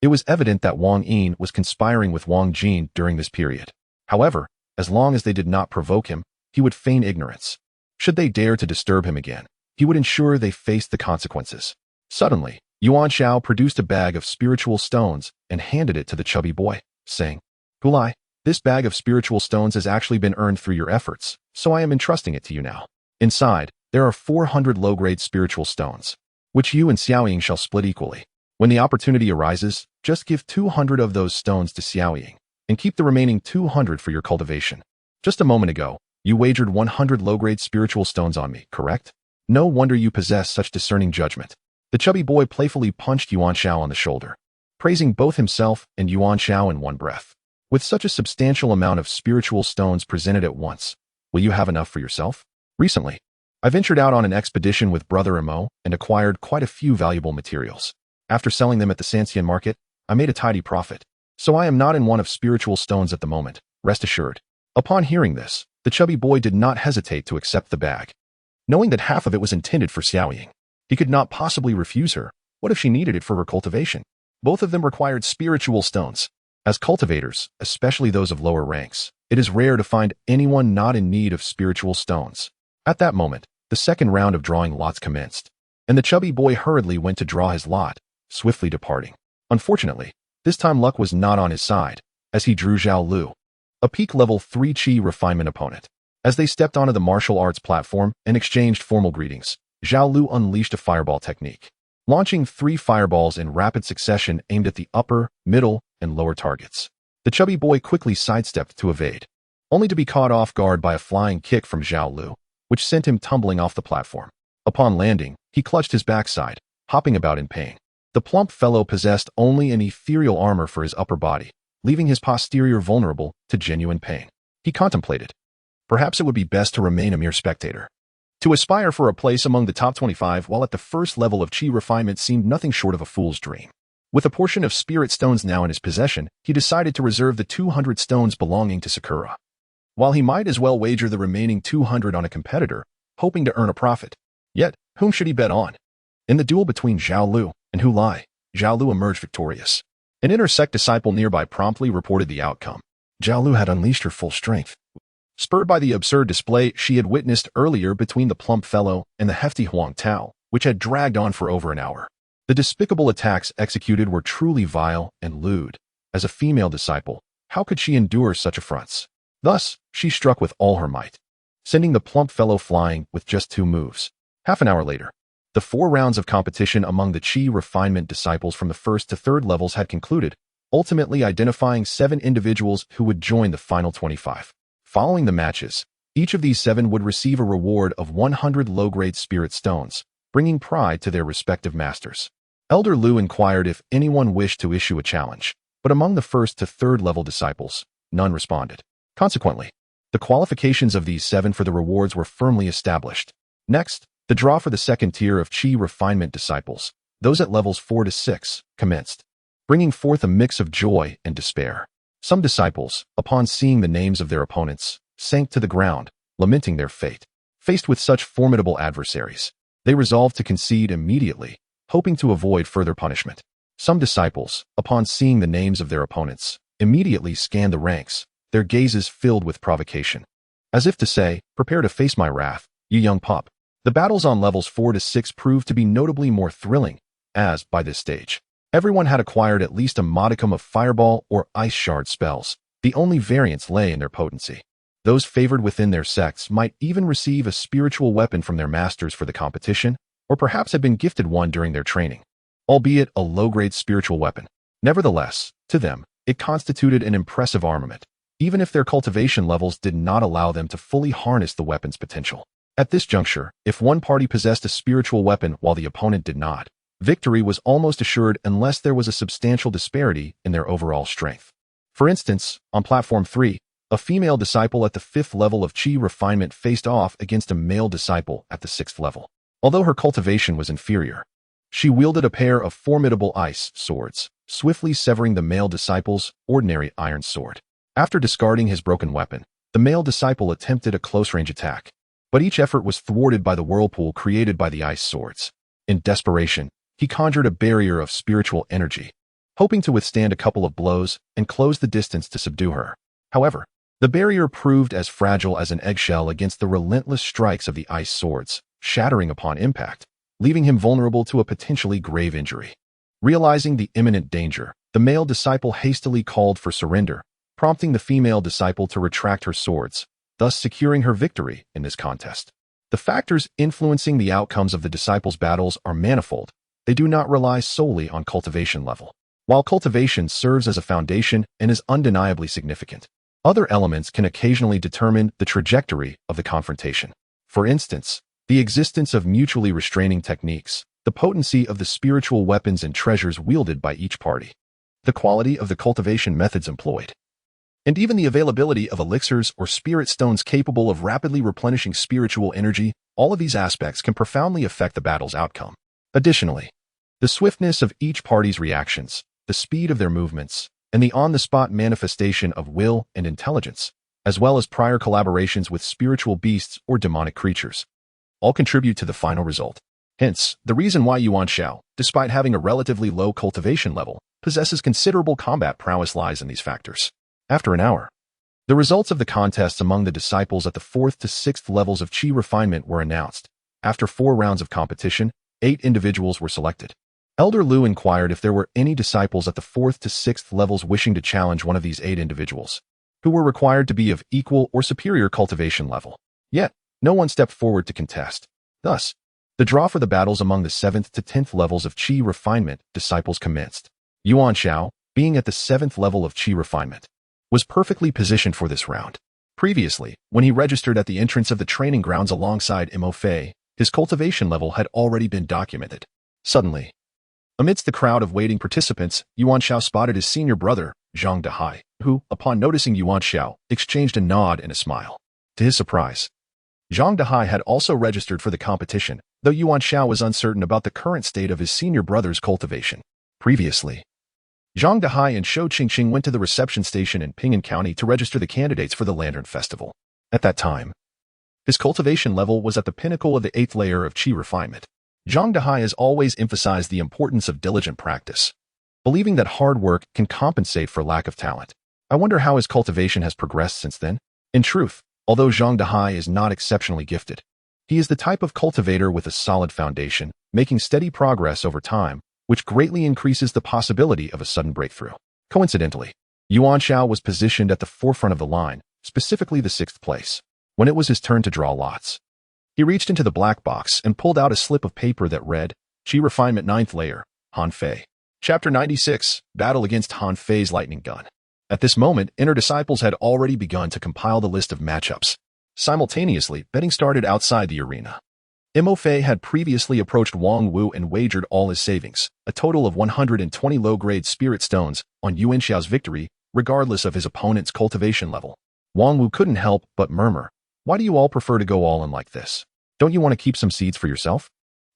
It was evident that Wang Yin was conspiring with Wang Jin during this period. However, as long as they did not provoke him, he would feign ignorance. Should they dare to disturb him again, he would ensure they faced the consequences. Suddenly, Yuan Xiao produced a bag of spiritual stones and handed it to the chubby boy, saying, "Gulai, this bag of spiritual stones has actually been earned through your efforts, so I am entrusting it to you now. Inside, there are 400 low-grade spiritual stones, which you and Xiaoying shall split equally. When the opportunity arises, just give 200 of those stones to Xiaoying, and keep the remaining 200 for your cultivation. Just a moment ago, you wagered 100 low-grade spiritual stones on me, correct? No wonder you possess such discerning judgment." The chubby boy playfully punched Yuan Xiao on the shoulder, praising both himself and Yuan Xiao in one breath. "With such a substantial amount of spiritual stones presented at once, will you have enough for yourself? Recently, I ventured out on an expedition with Brother Imo and acquired quite a few valuable materials. After selling them at the Sanxian market, I made a tidy profit, so I am not in want of spiritual stones at the moment, rest assured." Upon hearing this, the chubby boy did not hesitate to accept the bag. Knowing that half of it was intended for Xiaoying, he could not possibly refuse her. What if she needed it for her cultivation? Both of them required spiritual stones. As cultivators, especially those of lower ranks, it is rare to find anyone not in need of spiritual stones. At that moment, the second round of drawing lots commenced, and the chubby boy hurriedly went to draw his lot, swiftly departing. Unfortunately, this time luck was not on his side, as he drew Zhao Lu, a peak level 3 Qi refinement opponent. As they stepped onto the martial arts platform and exchanged formal greetings, Zhao Lu unleashed a fireball technique, launching 3 fireballs in rapid succession aimed at the upper, middle, and lower targets. The chubby boy quickly sidestepped to evade, only to be caught off guard by a flying kick from Zhao Lu, which sent him tumbling off the platform. Upon landing, he clutched his backside, hopping about in pain. The plump fellow possessed only an ethereal armor for his upper body, leaving his posterior vulnerable to genuine pain. He contemplated. Perhaps it would be best to remain a mere spectator. To aspire for a place among the top 25 while at the first level of qi refinement seemed nothing short of a fool's dream. With a portion of spirit stones now in his possession, he decided to reserve the 200 stones belonging to Sakura, while he might as well wager the remaining 200 on a competitor, hoping to earn a profit. Yet, whom should he bet on? In the duel between Zhao Lu and Hu Lai, Zhao Lu emerged victorious. An inner sect disciple nearby promptly reported the outcome. Zhao Lu had unleashed her full strength, spurred by the absurd display she had witnessed earlier between the plump fellow and the hefty Huang Tao, which had dragged on for over an hour. The despicable attacks executed were truly vile and lewd. As a female disciple, how could she endure such affronts? Thus, she struck with all her might, sending the plump fellow flying with just 2 moves. Half an hour later, the 4 rounds of competition among the qi refinement disciples from the first to third levels had concluded, ultimately identifying 7 individuals who would join the final 25. Following the matches, each of these 7 would receive a reward of 100 low-grade spirit stones, bringing pride to their respective masters. Elder Lu inquired if anyone wished to issue a challenge, but among the first to third level disciples, none responded. Consequently, the qualifications of these 7 for the rewards were firmly established. Next, the draw for the second tier of qi refinement disciples, those at levels 4 to 6, commenced, bringing forth a mix of joy and despair. Some disciples, upon seeing the names of their opponents, sank to the ground, lamenting their fate. Faced with such formidable adversaries, they resolved to concede immediately, hoping to avoid further punishment. Some disciples, upon seeing the names of their opponents, immediately scanned the ranks, their gazes filled with provocation. As if to say, "Prepare to face my wrath, you young pup." The battles on levels 4 to 6 proved to be notably more thrilling, as, by this stage, everyone had acquired at least a modicum of fireball or ice shard spells. The only variance lay in their potency. Those favored within their sects might even receive a spiritual weapon from their masters for the competition, or perhaps had been gifted one during their training, albeit a low-grade spiritual weapon. Nevertheless, to them, it constituted an impressive armament, even if their cultivation levels did not allow them to fully harness the weapon's potential. At this juncture, if one party possessed a spiritual weapon while the opponent did not, victory was almost assured unless there was a substantial disparity in their overall strength. For instance, on Platform 3, a female disciple at the 5th level of Qi refinement faced off against a male disciple at the 6th level. Although her cultivation was inferior, she wielded a pair of formidable ice swords, swiftly severing the male disciple's ordinary iron sword. After discarding his broken weapon, the male disciple attempted a close-range attack, but each effort was thwarted by the whirlpool created by the ice swords. In desperation, he conjured a barrier of spiritual energy, hoping to withstand a couple of blows and close the distance to subdue her. However, the barrier proved as fragile as an eggshell against the relentless strikes of the ice swords, shattering upon impact, leaving him vulnerable to a potentially grave injury. Realizing the imminent danger, the male disciple hastily called for surrender, prompting the female disciple to retract her swords, thus securing her victory in this contest. The factors influencing the outcomes of the disciples' battles are manifold. They do not rely solely on cultivation level. While cultivation serves as a foundation and is undeniably significant, other elements can occasionally determine the trajectory of the confrontation. For instance, the existence of mutually restraining techniques, the potency of the spiritual weapons and treasures wielded by each party, the quality of the cultivation methods employed, and even the availability of elixirs or spirit stones capable of rapidly replenishing spiritual energy. All of these aspects can profoundly affect the battle's outcome. Additionally, the swiftness of each party's reactions, the speed of their movements, and the on-the-spot manifestation of will and intelligence, as well as prior collaborations with spiritual beasts or demonic creatures, all contribute to the final result. Hence, the reason why Yuan Xiao, despite having a relatively low cultivation level, possesses considerable combat prowess lies in these factors. After an hour, the results of the contests among the disciples at the 4th to 6th levels of Qi refinement were announced. After 4 rounds of competition, 8 individuals were selected. Elder Lu inquired if there were any disciples at the 4th to 6th levels wishing to challenge one of these 8 individuals, who were required to be of equal or superior cultivation level. Yet, no one stepped forward to contest. Thus, the draw for the battles among the 7th to 10th levels of Qi refinement disciples commenced. Yuan Xiao, being at the 7th level of Qi refinement, was perfectly positioned for this round. Previously, when he registered at the entrance of the training grounds alongside Mo Fei, his cultivation level had already been documented. Suddenly, amidst the crowd of waiting participants, Yuan Xiao spotted his senior brother, Zhang Dehai, who, upon noticing Yuan Xiao, exchanged a nod and a smile. To his surprise, Zhang Dehai had also registered for the competition, though Yuan Xiao was uncertain about the current state of his senior brother's cultivation. Previously, Zhang Dehai and Shou Qingqing went to the reception station in Ping'an County to register the candidates for the Lantern Festival. At that time, his cultivation level was at the pinnacle of the 8th layer of Qi refinement. Zhang Dehai has always emphasized the importance of diligent practice, believing that hard work can compensate for lack of talent. I wonder how his cultivation has progressed since then. In truth, although Zhang Dehai is not exceptionally gifted, he is the type of cultivator with a solid foundation, making steady progress over time, which greatly increases the possibility of a sudden breakthrough. Coincidentally, Yuan Xiao was positioned at the forefront of the line, specifically the 6th place, when it was his turn to draw lots. He reached into the black box and pulled out a slip of paper that read, Qi Refinement 9th Layer, Han Fei. Chapter 96, Battle Against Han Fei's Lightning Gun. At this moment, inner disciples had already begun to compile the list of matchups. Simultaneously, betting started outside the arena. Mo Fei had previously approached Wang Wu and wagered all his savings, a total of 120 low-grade spirit stones, on Yuan Xiao's victory, regardless of his opponent's cultivation level. Wang Wu couldn't help but murmur, "Why do you all prefer to go all in like this? Don't you want to keep some seeds for yourself?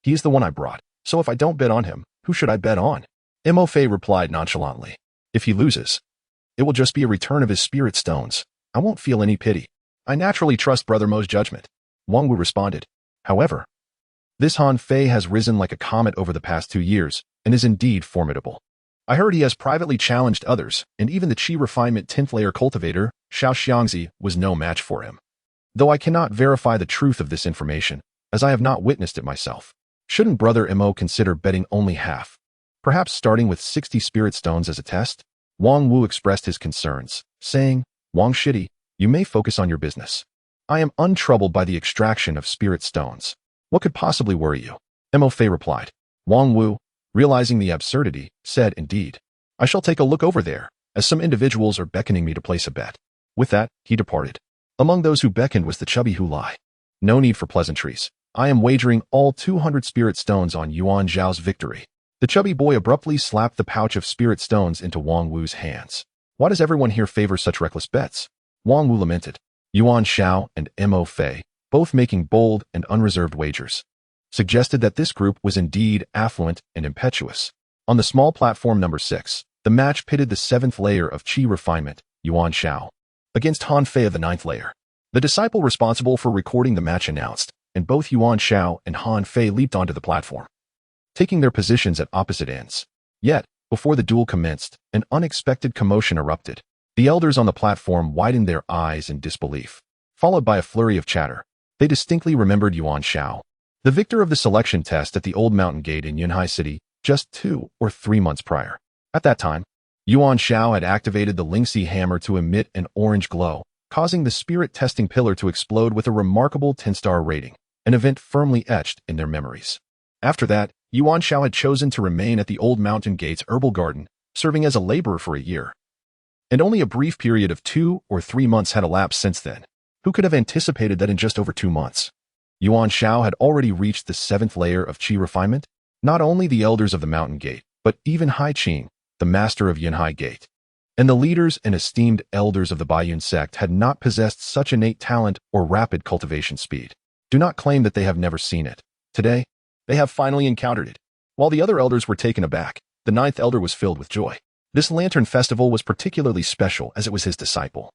He is the one I brought, so if I don't bet on him, who should I bet on?" Mo Fei replied nonchalantly, "If he loses, it will just be a return of his spirit stones. I won't feel any pity. I naturally trust Brother Mo's judgment." Wang Wu responded, "However, this Han Fei has risen like a comet over the past 2 years and is indeed formidable. I heard he has privately challenged others, and even the Qi Refinement 10th layer cultivator, Xiao Xiangzi, was no match for him. Though I cannot verify the truth of this information, as I have not witnessed it myself. Shouldn't Brother Mo consider betting only half? Perhaps starting with 60 spirit stones as a test?" Wang Wu expressed his concerns, saying, "Wang Shidi, you may focus on your business. I am untroubled by the extraction of spirit stones. What could possibly worry you?" Mo Fei replied. Wang Wu, realizing the absurdity, said, "Indeed, I shall take a look over there, as some individuals are beckoning me to place a bet." With that, he departed. Among those who beckoned was the chubby Hulai. No need for pleasantries. I am wagering all 200 spirit stones on Yuan Xiao's victory. The chubby boy abruptly slapped the pouch of spirit stones into Wang Wu's hands. Why does everyone here favor such reckless bets? Wang Wu lamented. Yuan Xiao and Mo Fei, both making bold and unreserved wagers, suggested that this group was indeed affluent and impetuous. On the small platform number 6, the match pitted the 7th layer of Qi refinement, Yuan Xiao, against Han Fei of the 9th layer. The disciple responsible for recording the match announced, and both Yuan Xiao and Han Fei leaped onto the platform, taking their positions at opposite ends. Yet, before the duel commenced, an unexpected commotion erupted. The elders on the platform widened their eyes in disbelief, followed by a flurry of chatter. They distinctly remembered Yuan Xiao, the victor of the selection test at the old mountain gate in Yunhai City just 2 or 3 months prior. At that time, Yuan Xiao had activated the Lingxi hammer to emit an orange glow, causing the spirit testing pillar to explode with a remarkable 10-star rating, an event firmly etched in their memories. After that, Yuan Xiao had chosen to remain at the old mountain gate's herbal garden, serving as a laborer for a year. And only a brief period of 2 or 3 months had elapsed since then. Who could have anticipated that in just over 2 months, Yuan Xiao had already reached the 7th layer of Qi refinement? Not only the elders of the mountain gate, but even Hai Qing, the master of Yunhai Gate, and the leaders and esteemed elders of the Baiyun sect had not possessed such innate talent or rapid cultivation speed. Do not claim that they have never seen it. Today, they have finally encountered it. While the other elders were taken aback, the 9th elder was filled with joy. This lantern festival was particularly special as it was his disciple,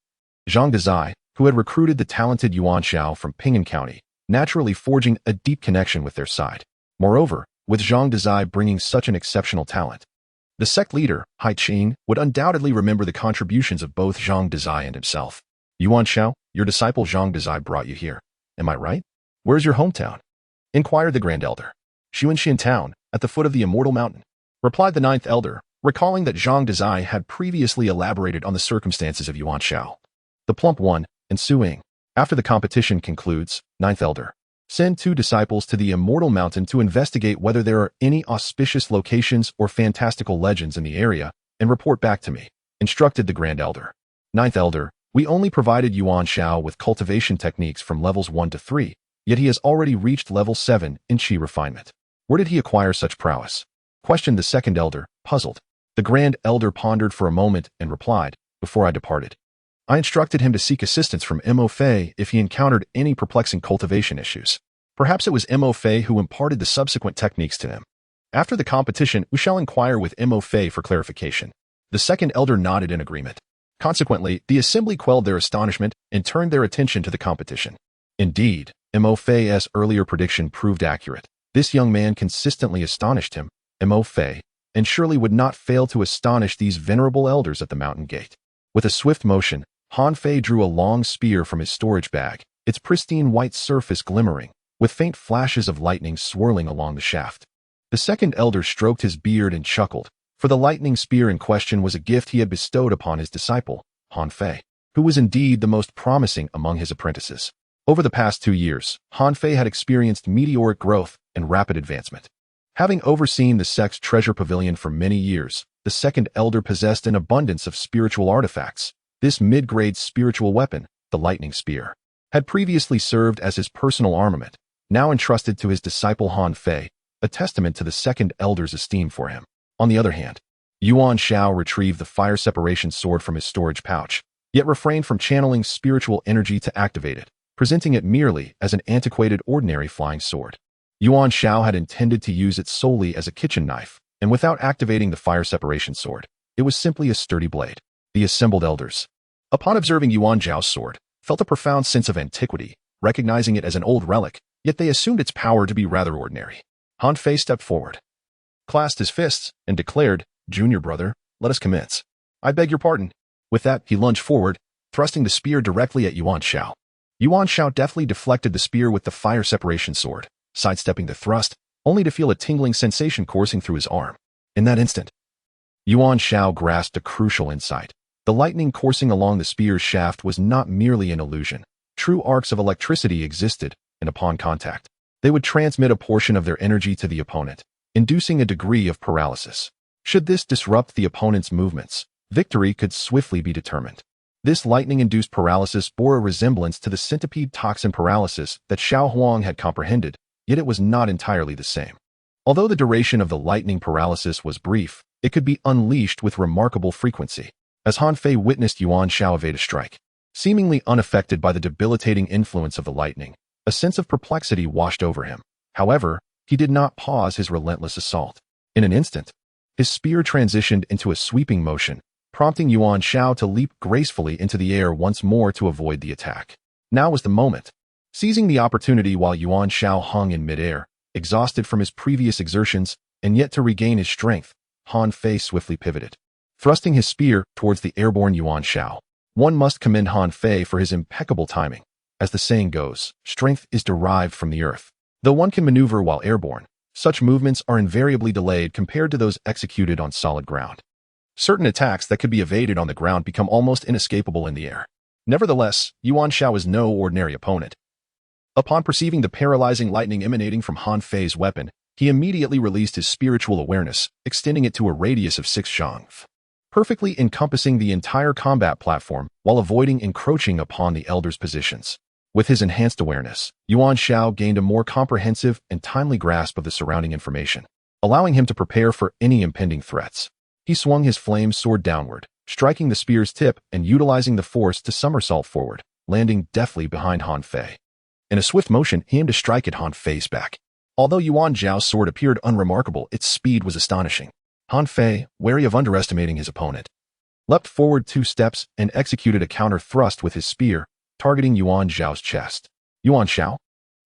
Zhang Dezai, who had recruited the talented Yuan Xiao from Ping'an County, naturally forging a deep connection with their side. Moreover, with Zhang Dezai bringing such an exceptional talent, the sect leader, Hai Qing, would undoubtedly remember the contributions of both Zhang Dezai and himself. Yuan Xiao, your disciple Zhang Dezai brought you here. Am I right? Where's your hometown? Inquired the Grand Elder. Xuanxian Town, at the foot of the Immortal Mountain, replied the 9th elder, recalling that Zhang Dezai had previously elaborated on the circumstances of Yuan Xiao. The plump one, ensuing. After the competition concludes, 9th elder, send 2 disciples to the Immortal Mountain to investigate whether there are any auspicious locations or fantastical legends in the area, and report back to me, instructed the Grand Elder. 9th elder, we only provided Yuan Xiao with cultivation techniques from levels 1 to 3, yet he has already reached level 7 in Qi refinement. Where did he acquire such prowess? Questioned the 2nd elder, puzzled. The Grand Elder pondered for a moment and replied, before I departed, I instructed him to seek assistance from Mo Fei if he encountered any perplexing cultivation issues. Perhaps it was Mo Fei who imparted the subsequent techniques to him. After the competition, we shall inquire with Mo Fei for clarification. The 2nd elder nodded in agreement. Consequently, the assembly quelled their astonishment and turned their attention to the competition. Indeed, Mo Fei's earlier prediction proved accurate. This young man consistently astonished him, Mo Fei, and surely would not fail to astonish these venerable elders at the mountain gate. With a swift motion, Han Fei drew a long spear from his storage bag, its pristine white surface glimmering, with faint flashes of lightning swirling along the shaft. The 2nd elder stroked his beard and chuckled, for the lightning spear in question was a gift he had bestowed upon his disciple, Han Fei, who was indeed the most promising among his apprentices. Over the past 2 years, Han Fei had experienced meteoric growth and rapid advancement. Having overseen the sect's treasure pavilion for many years, the 2nd elder possessed an abundance of spiritual artifacts. This mid-grade spiritual weapon, the lightning spear, had previously served as his personal armament, now entrusted to his disciple Han Fei, a testament to the 2nd elder's esteem for him. On the other hand, Yuan Xiao retrieved the fire separation sword from his storage pouch, yet refrained from channeling spiritual energy to activate it, presenting it merely as an antiquated ordinary flying sword. Yuan Xiao had intended to use it solely as a kitchen knife, and without activating the fire separation sword, it was simply a sturdy blade. The assembled elders, upon observing Yuan Xiao's sword, felt a profound sense of antiquity, recognizing it as an old relic, yet they assumed its power to be rather ordinary. Han Fei stepped forward, clasped his fists, and declared, Junior brother, let us commence. I beg your pardon. With that, he lunged forward, thrusting the spear directly at Yuan Xiao. Yuan Xiao deftly deflected the spear with the fire separation sword, sidestepping the thrust, only to feel a tingling sensation coursing through his arm. In that instant, Yuan Xiao grasped a crucial insight. The lightning coursing along the spear's shaft was not merely an illusion. True arcs of electricity existed, and upon contact, they would transmit a portion of their energy to the opponent, inducing a degree of paralysis. Should this disrupt the opponent's movements, victory could swiftly be determined. This lightning-induced paralysis bore a resemblance to the centipede toxin paralysis that Xiao Huang had comprehended, yet it was not entirely the same. Although the duration of the lightning paralysis was brief, it could be unleashed with remarkable frequency. As Han Fei witnessed Yuan Xiao evade a strike, seemingly unaffected by the debilitating influence of the lightning, a sense of perplexity washed over him. However, he did not pause his relentless assault. In an instant, his spear transitioned into a sweeping motion, prompting Yuan Xiao to leap gracefully into the air once more to avoid the attack. Now was the moment. Seizing the opportunity while Yuan Xiao hung in midair, exhausted from his previous exertions and yet to regain his strength, Han Fei swiftly pivoted, thrusting his spear towards the airborne Yuan Xiao. One must commend Han Fei for his impeccable timing. As the saying goes, strength is derived from the earth. Though one can maneuver while airborne, such movements are invariably delayed compared to those executed on solid ground. Certain attacks that could be evaded on the ground become almost inescapable in the air. Nevertheless, Yuan Xiao is no ordinary opponent. Upon perceiving the paralyzing lightning emanating from Han Fei's weapon, he immediately released his spiritual awareness, extending it to a radius of 6 zhang, perfectly encompassing the entire combat platform while avoiding encroaching upon the elder's positions. With his enhanced awareness, Yuan Xiao gained a more comprehensive and timely grasp of the surrounding information, allowing him to prepare for any impending threats. He swung his flamed sword downward, striking the spear's tip and utilizing the force to somersault forward, landing deftly behind Han Fei. In a swift motion, he aimed to strike at Han Fei's back. Although Yuan Xiao's sword appeared unremarkable, its speed was astonishing. Han Fei, wary of underestimating his opponent, leapt forward 2 steps and executed a counter thrust with his spear, targeting Yuan Xiao's chest. Yuan Xiao,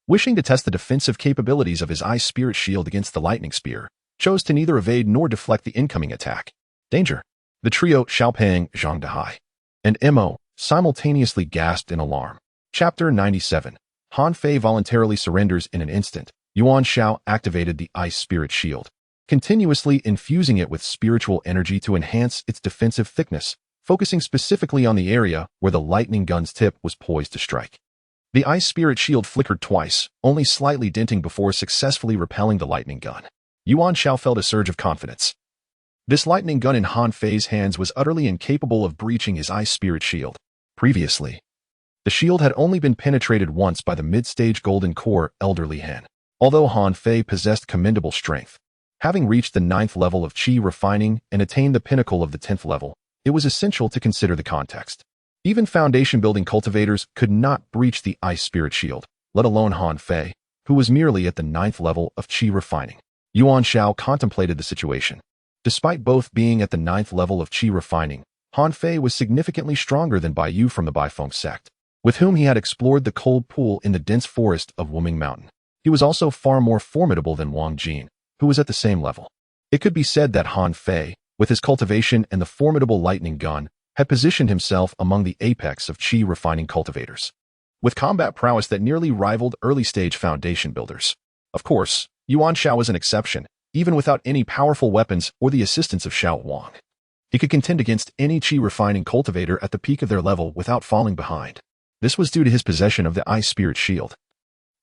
wishing to test the defensive capabilities of his ice spirit shield against the lightning spear, chose to neither evade nor deflect the incoming attack. Danger! The trio Xiaopeng, Zhang Dehai, and Mo simultaneously gasped in alarm. Chapter 97. Han Fei voluntarily surrenders in an instant. Yuan Xiao activated the ice spirit shield, continuously infusing it with spiritual energy to enhance its defensive thickness, focusing specifically on the area where the lightning gun's tip was poised to strike. The ice spirit shield flickered twice, only slightly denting before successfully repelling the lightning gun. Yuan Xiao felt a surge of confidence. This lightning gun in Han Fei's hands was utterly incapable of breaching his ice spirit shield. Previously, the shield had only been penetrated once by the mid-stage golden core elderly hen. Although Han Fei possessed commendable strength, having reached the 9th level of qi refining and attained the pinnacle of the 10th level, it was essential to consider the context. Even foundation-building cultivators could not breach the ice spirit shield, let alone Han Fei, who was merely at the 9th level of qi refining. Yuan Xiao contemplated the situation. Despite both being at the 9th level of qi refining, Han Fei was significantly stronger than Bai Yu from the Baifeng sect, with whom he had explored the cold pool in the dense forest of Wuming Mountain. He was also far more formidable than Wang Jin, who was at the same level. It could be said that Han Fei, with his cultivation and the formidable lightning gun, had positioned himself among the apex of qi refining cultivators, with combat prowess that nearly rivaled early-stage foundation builders. Of course, Yuan Xiao was an exception, even without any powerful weapons or the assistance of Xiao Wang. He could contend against any qi refining cultivator at the peak of their level without falling behind. This was due to his possession of the ice spirit shield,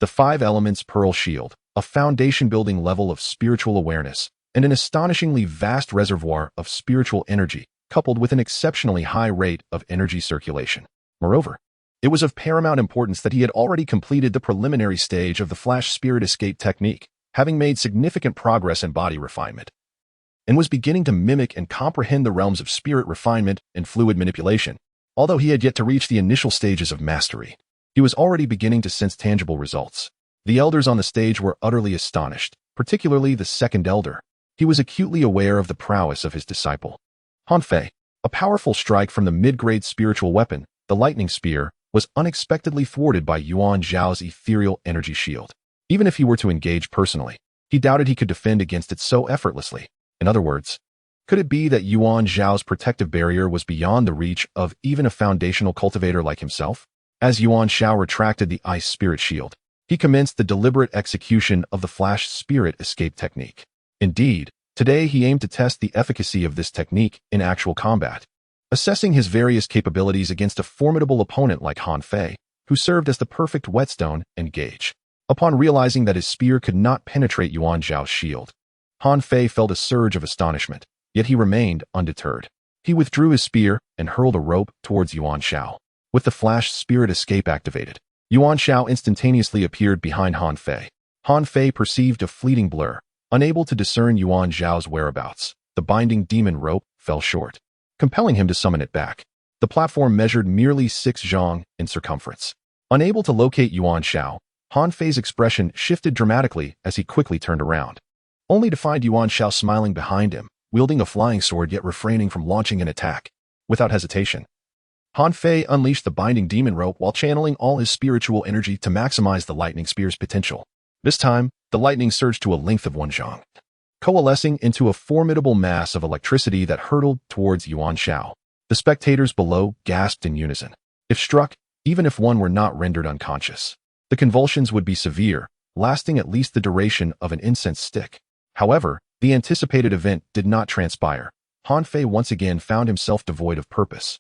the 5 elements pearl shield, a foundation-building level of spiritual awareness, and an astonishingly vast reservoir of spiritual energy, coupled with an exceptionally high rate of energy circulation. Moreover, it was of paramount importance that he had already completed the preliminary stage of the flash spirit escape technique, having made significant progress in body refinement, and was beginning to mimic and comprehend the realms of spirit refinement and fluid manipulation. Although he had yet to reach the initial stages of mastery, he was already beginning to sense tangible results. The elders on the stage were utterly astonished, particularly the second elder. He was acutely aware of the prowess of his disciple. Han Fei, a powerful strike from the mid-grade spiritual weapon, the lightning spear, was unexpectedly thwarted by Yuan Xiao's ethereal energy shield. Even if he were to engage personally, he doubted he could defend against it so effortlessly. In other words, could it be that Yuan Xiao's protective barrier was beyond the reach of even a foundational cultivator like himself? As Yuan Xiao retracted the ice spirit shield, he commenced the deliberate execution of the flash spirit escape technique. Indeed, today he aimed to test the efficacy of this technique in actual combat, assessing his various capabilities against a formidable opponent like Han Fei, who served as the perfect whetstone and gauge. Upon realizing that his spear could not penetrate Yuan Xiao's shield, Han Fei felt a surge of astonishment, yet he remained undeterred. He withdrew his spear and hurled a rope towards Yuan Xiao. With the flash spirit escape activated, Yuan Xiao instantaneously appeared behind Han Fei. Han Fei perceived a fleeting blur, unable to discern Yuan Xiao's whereabouts. The binding demon rope fell short, compelling him to summon it back. The platform measured merely 6 zhang in circumference. Unable to locate Yuan Xiao, Han Fei's expression shifted dramatically as he quickly turned around, only to find Yuan Xiao smiling behind him, wielding a flying sword yet refraining from launching an attack. Without hesitation, Han Fei unleashed the binding demon rope while channeling all his spiritual energy to maximize the lightning spear's potential. This time, the lightning surged to a length of 1 zhang, coalescing into a formidable mass of electricity that hurtled towards Yuan Xiao. The spectators below gasped in unison. If struck, even if one were not rendered unconscious, the convulsions would be severe, lasting at least the duration of an incense stick. However, the anticipated event did not transpire. Han Fei once again found himself devoid of purpose,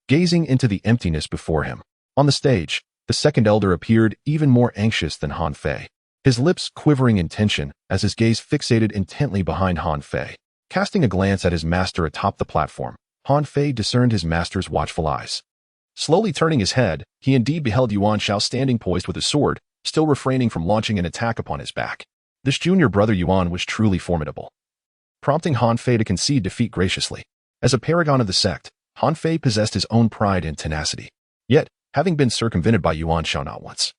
gazing into the emptiness before him. On the stage, the second elder appeared even more anxious than Han Fei, his lips quivering in tension as his gaze fixated intently behind Han Fei. Casting a glance at his master atop the platform, Han Fei discerned his master's watchful eyes. Slowly turning his head, he indeed beheld Yuan Xiao standing poised with his sword, still refraining from launching an attack upon his back. This junior brother Yuan was truly formidable, prompting Han Fei to concede defeat graciously. As a paragon of the sect, Han Fei possessed his own pride and tenacity. Yet, having been circumvented by Yuan Xiao not once,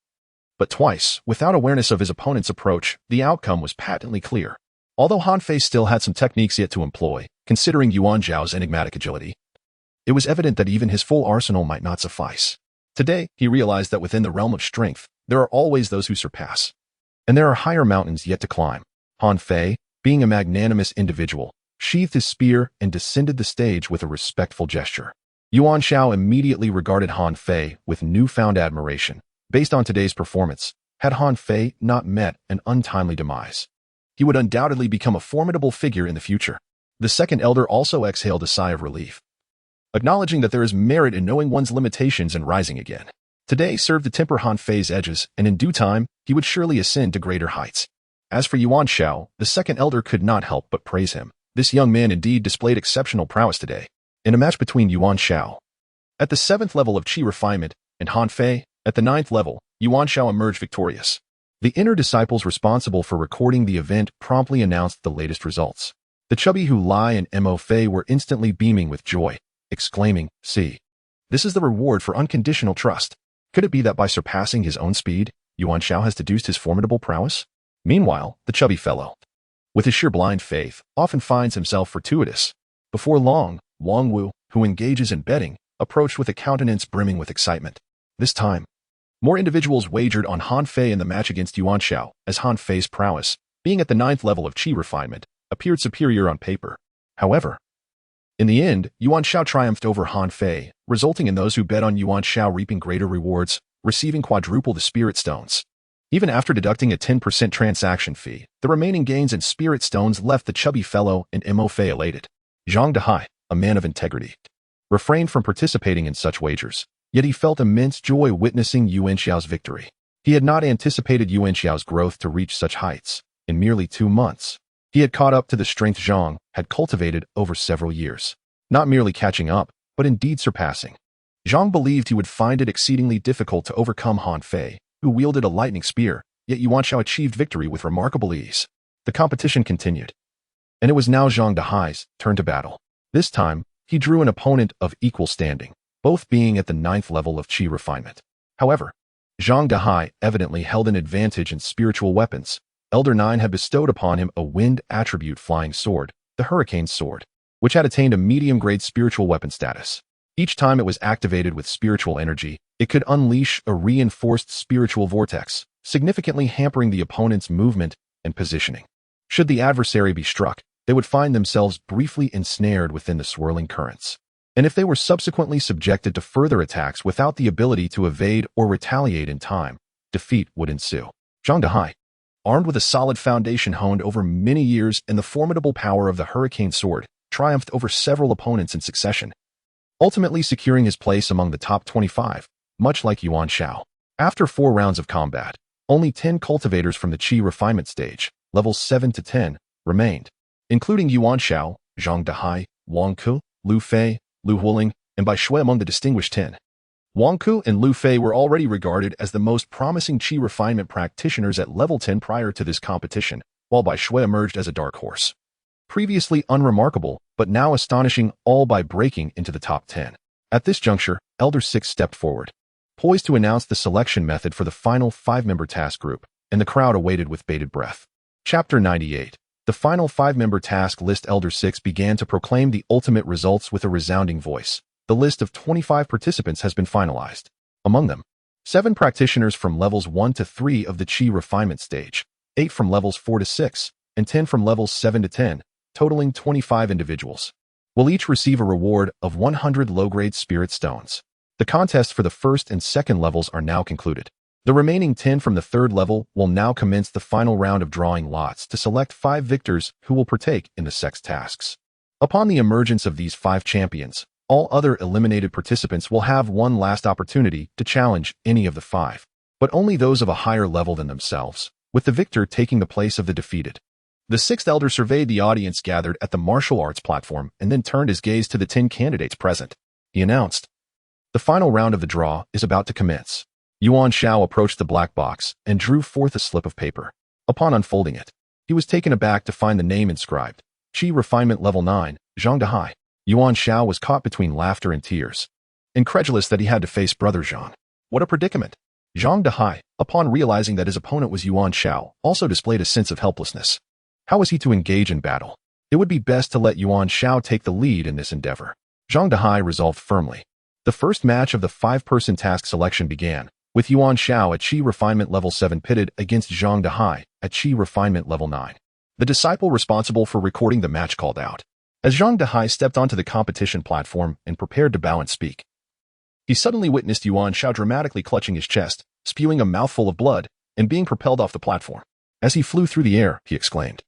but twice, without awareness of his opponent's approach, the outcome was patently clear. Although Han Fei still had some techniques yet to employ, considering Yuan Xiao's enigmatic agility, it was evident that even his full arsenal might not suffice. Today, he realized that within the realm of strength, there are always those who surpass, and there are higher mountains yet to climb. Han Fei, being a magnanimous individual, sheathed his spear and descended the stage with a respectful gesture. Yuan Xiao immediately regarded Han Fei with newfound admiration. Based on today's performance, had Han Fei not met an untimely demise, he would undoubtedly become a formidable figure in the future. The second elder also exhaled a sigh of relief, acknowledging that there is merit in knowing one's limitations and rising again. Today served to temper Han Fei's edges, and in due time, he would surely ascend to greater heights. As for Yuan Xiao, the second elder could not help but praise him. This young man indeed displayed exceptional prowess today. In a match between Yuan Xiao, at the 7th level of Qi refinement, and Han Fei, at the 9th level, Yuan Xiao emerged victorious. The inner disciples responsible for recording the event promptly announced the latest results. The chubby Hu Lai and Mo Fei were instantly beaming with joy, exclaiming, "See, this is the reward for unconditional trust." Could it be that by surpassing his own speed, Yuan Xiao has deduced his formidable prowess? Meanwhile, the chubby fellow, with his sheer blind faith, often finds himself fortuitous. Before long, Wang Wu, who engages in betting, approached with a countenance brimming with excitement. This time, more individuals wagered on Han Fei in the match against Yuan Xiao, as Han Fei's prowess, being at the 9th level of Qi refinement, appeared superior on paper. However, in the end, Yuan Xiao triumphed over Han Fei, resulting in those who bet on Yuan Xiao reaping greater rewards, receiving quadruple the spirit stones. Even after deducting a 10% transaction fee, the remaining gains in spirit stones left the chubby fellow and Mo Fei elated. Zhang Dehai, a man of integrity, refrained from participating in such wagers, yet he felt immense joy witnessing Yuan Xiao's victory. He had not anticipated Yuan Xiao's growth to reach such heights. In merely 2 months, he had caught up to the strength Zhang had cultivated over several years. Not merely catching up, but indeed surpassing. Zhang believed he would find it exceedingly difficult to overcome Han Fei, who wielded a lightning spear, yet Yuan Xiao achieved victory with remarkable ease. The competition continued, and it was now Zhang Dehai's turn to battle. This time, he drew an opponent of equal standing, both being at the 9th level of Qi refinement. However, Zhang Dehai evidently held an advantage in spiritual weapons. Elder 9 had bestowed upon him a wind attribute flying sword, the Hurricane Sword, which had attained a medium-grade spiritual weapon status. Each time it was activated with spiritual energy, it could unleash a reinforced spiritual vortex, significantly hampering the opponent's movement and positioning. Should the adversary be struck, they would find themselves briefly ensnared within the swirling currents. And if they were subsequently subjected to further attacks without the ability to evade or retaliate in time, defeat would ensue. Zhang Dehai, armed with a solid foundation honed over many years and the formidable power of the Hurricane Sword, triumphed over several opponents in succession, ultimately securing his place among the top 25, much like Yuan Xiao. After 4 rounds of combat, only 10 cultivators from the Qi refinement stage, levels 7 to 10, remained, including Yuan Xiao, Zhang Dehai, Wang Ku, Lu Fei, Lu Huling, and Bai Shui among the distinguished 10. Wang Ku and Lu Fei were already regarded as the most promising qi refinement practitioners at level 10 prior to this competition, while Bai Shui emerged as a dark horse. Previously unremarkable, but now astonishing, all by breaking into the top 10. At this juncture, Elder 6 stepped forward, poised to announce the selection method for the final 5-member task group, and the crowd awaited with bated breath. Chapter 98. The final 5-member task list. Elder 6 began to proclaim the ultimate results with a resounding voice. The list of 25 participants has been finalized. Among them, 7 practitioners from levels 1 to 3 of the Qi refinement stage, 8 from levels 4 to 6, and 10 from levels 7 to 10, totaling 25 individuals, will each receive a reward of 100 low-grade spirit stones. The contests for the first and second levels are now concluded. The remaining 10 from the third level will now commence the final round of drawing lots to select 5 victors who will partake in the 6 tasks. Upon the emergence of these 5 champions, all other eliminated participants will have one last opportunity to challenge any of the 5, but only those of a higher level than themselves, with the victor taking the place of the defeated. The 6th elder surveyed the audience gathered at the martial arts platform and then turned his gaze to the 10 candidates present. He announced, "The final round of the draw is about to commence." Yuan Xiao approached the black box and drew forth a slip of paper. Upon unfolding it, he was taken aback to find the name inscribed, Qi Refinement Level 9, Zhang Dehai. Yuan Xiao was caught between laughter and tears, incredulous that he had to face Brother Zhang. What a predicament! Zhang Dehai, upon realizing that his opponent was Yuan Xiao, also displayed a sense of helplessness. How was he to engage in battle? It would be best to let Yuan Xiao take the lead in this endeavor. Zhang Dehai resolved firmly. The first match of the 5-person task selection began, with Yuan Xiao at Qi Refinement Level 7 pitted against Zhang Dehai at Qi Refinement Level 9. The disciple responsible for recording the match called out, as Zhang Dehai stepped onto the competition platform and prepared to bow and speak. He suddenly witnessed Yuan Xiao dramatically clutching his chest, spewing a mouthful of blood, and being propelled off the platform. As he flew through the air, he exclaimed,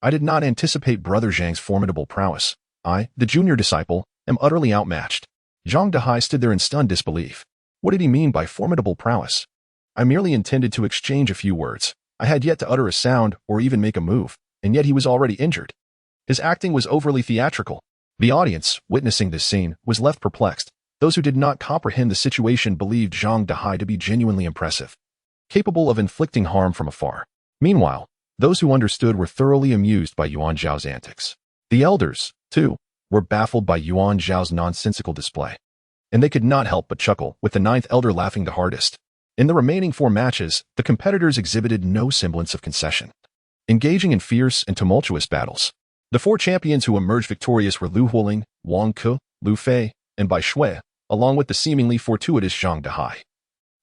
"I did not anticipate Brother Zhang's formidable prowess. I, the junior disciple, am utterly outmatched." Zhang Dehai stood there in stunned disbelief. What did he mean by formidable prowess? I merely intended to exchange a few words. I had yet to utter a sound or even make a move, and yet he was already injured. His acting was overly theatrical. The audience, witnessing this scene, was left perplexed. Those who did not comprehend the situation believed Zhang Dehai to be genuinely impressive, capable of inflicting harm from afar. Meanwhile, those who understood were thoroughly amused by Yuan Xiao's antics. The elders, too, were baffled by Yuan Xiao's nonsensical display, and they could not help but chuckle, with the 9th elder laughing the hardest. In the remaining 4 matches, the competitors exhibited no semblance of concession, engaging in fierce and tumultuous battles. The 4 champions who emerged victorious were Lu Huling, Wang Ku, Lu Fei, and Bai Shui, along with the seemingly fortuitous Zhang Dehai,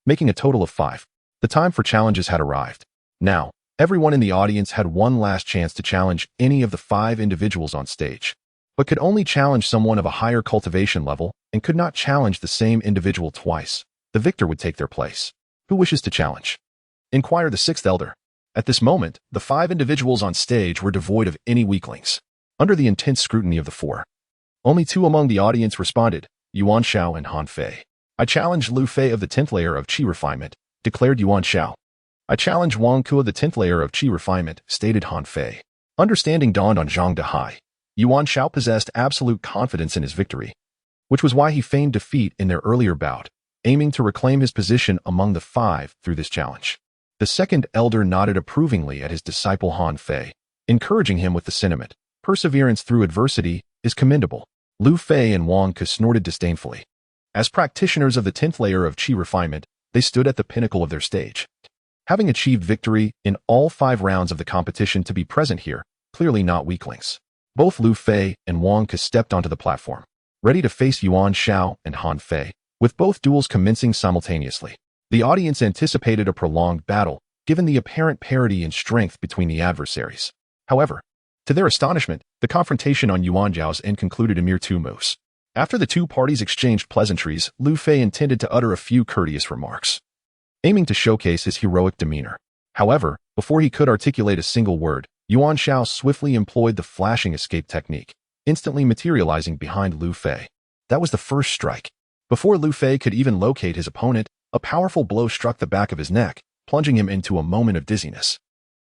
making a total of 5. The time for challenges had arrived. Now, everyone in the audience had one last chance to challenge any of the 5 individuals on stage, but could only challenge someone of a higher cultivation level and could not challenge the same individual twice. The victor would take their place. Who wishes to challenge? Inquired the 6th elder. At this moment, the 5 individuals on stage were devoid of any weaklings. Under the intense scrutiny of the 4, only 2 among the audience responded, Yuan Xiao and Han Fei. "I challenge Lu Fei of the 10th layer of Qi Refinement," declared Yuan Xiao. "I challenge Wang Ku of the 10th layer of Qi Refinement," stated Han Fei. Understanding dawned on Zhang Dehai. Yuan Xiao possessed absolute confidence in his victory, which was why he feigned defeat in their earlier bout, aiming to reclaim his position among the 5 through this challenge. The 2nd elder nodded approvingly at his disciple Han Fei, encouraging him with the sentiment, "Perseverance through adversity is commendable." Lu Fei and Wang Ku snorted disdainfully. As practitioners of the 10th layer of Qi Refinement, they stood at the pinnacle of their stage, having achieved victory in all 5 rounds of the competition to be present here, clearly not weaklings. Both Lu Fei and Wang Ku stepped onto the platform, ready to face Yuan Xiao and Han Fei, with both duels commencing simultaneously. The audience anticipated a prolonged battle, given the apparent parity in strength between the adversaries. However, to their astonishment, the confrontation on Yuan Xiao's end concluded in mere 2 moves. After the 2 parties exchanged pleasantries, Lu Fei intended to utter a few courteous remarks, aiming to showcase his heroic demeanor. However, before he could articulate a single word, Yuan Xiao swiftly employed the flashing escape technique, instantly materializing behind Lu Fei. That was the first strike. Before Lu Fei could even locate his opponent, a powerful blow struck the back of his neck, plunging him into a moment of dizziness.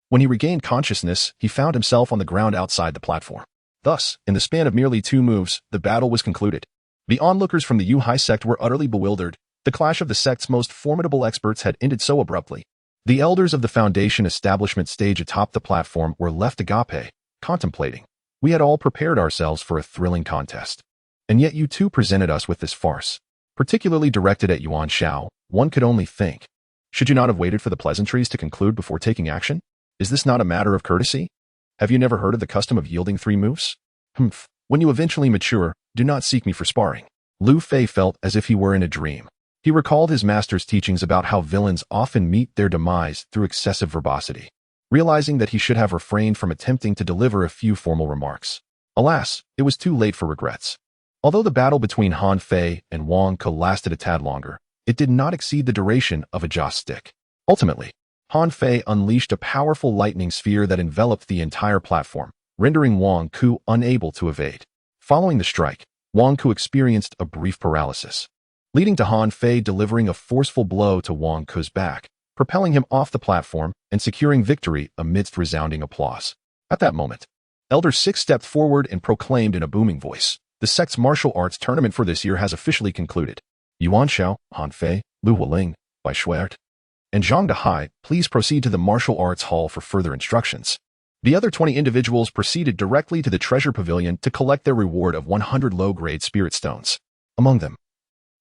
When he regained consciousness, he found himself on the ground outside the platform. Thus, in the span of merely 2 moves, the battle was concluded. The onlookers from the Yu-Hai sect were utterly bewildered. The clash of the sect's most formidable experts had ended so abruptly. The elders of the Foundation establishment stage atop the platform were left agape, contemplating. We had all prepared ourselves for a thrilling contest. And yet you two presented us with this farce. Particularly directed at Yuan Xiao, one could only think. Should you not have waited for the pleasantries to conclude before taking action? Is this not a matter of courtesy? Have you never heard of the custom of yielding 3 moves? Humph. When you eventually mature, do not seek me for sparring. Lu Fei felt as if he were in a dream. He recalled his master's teachings about how villains often meet their demise through excessive verbosity, realizing that he should have refrained from attempting to deliver a few formal remarks. Alas, it was too late for regrets. Although the battle between Han Fei and Wang Ke lasted a tad longer, it did not exceed the duration of a joss stick. Ultimately, Han Fei unleashed a powerful lightning sphere that enveloped the entire platform, rendering Wang Ke unable to evade. Following the strike, Wang Ke experienced a brief paralysis, leading to Han Fei delivering a forceful blow to Wang Ke's back, propelling him off the platform and securing victory amidst resounding applause. At that moment, Elder Six stepped forward and proclaimed in a booming voice, "The sect's martial arts tournament for this year has officially concluded. Yuan Xiao, Han Fei, Lu Hualing, Bai Shuert, and Zhang Dehai, please proceed to the martial arts hall for further instructions." The other 20 individuals proceeded directly to the treasure pavilion to collect their reward of 100 low-grade spirit stones. Among them,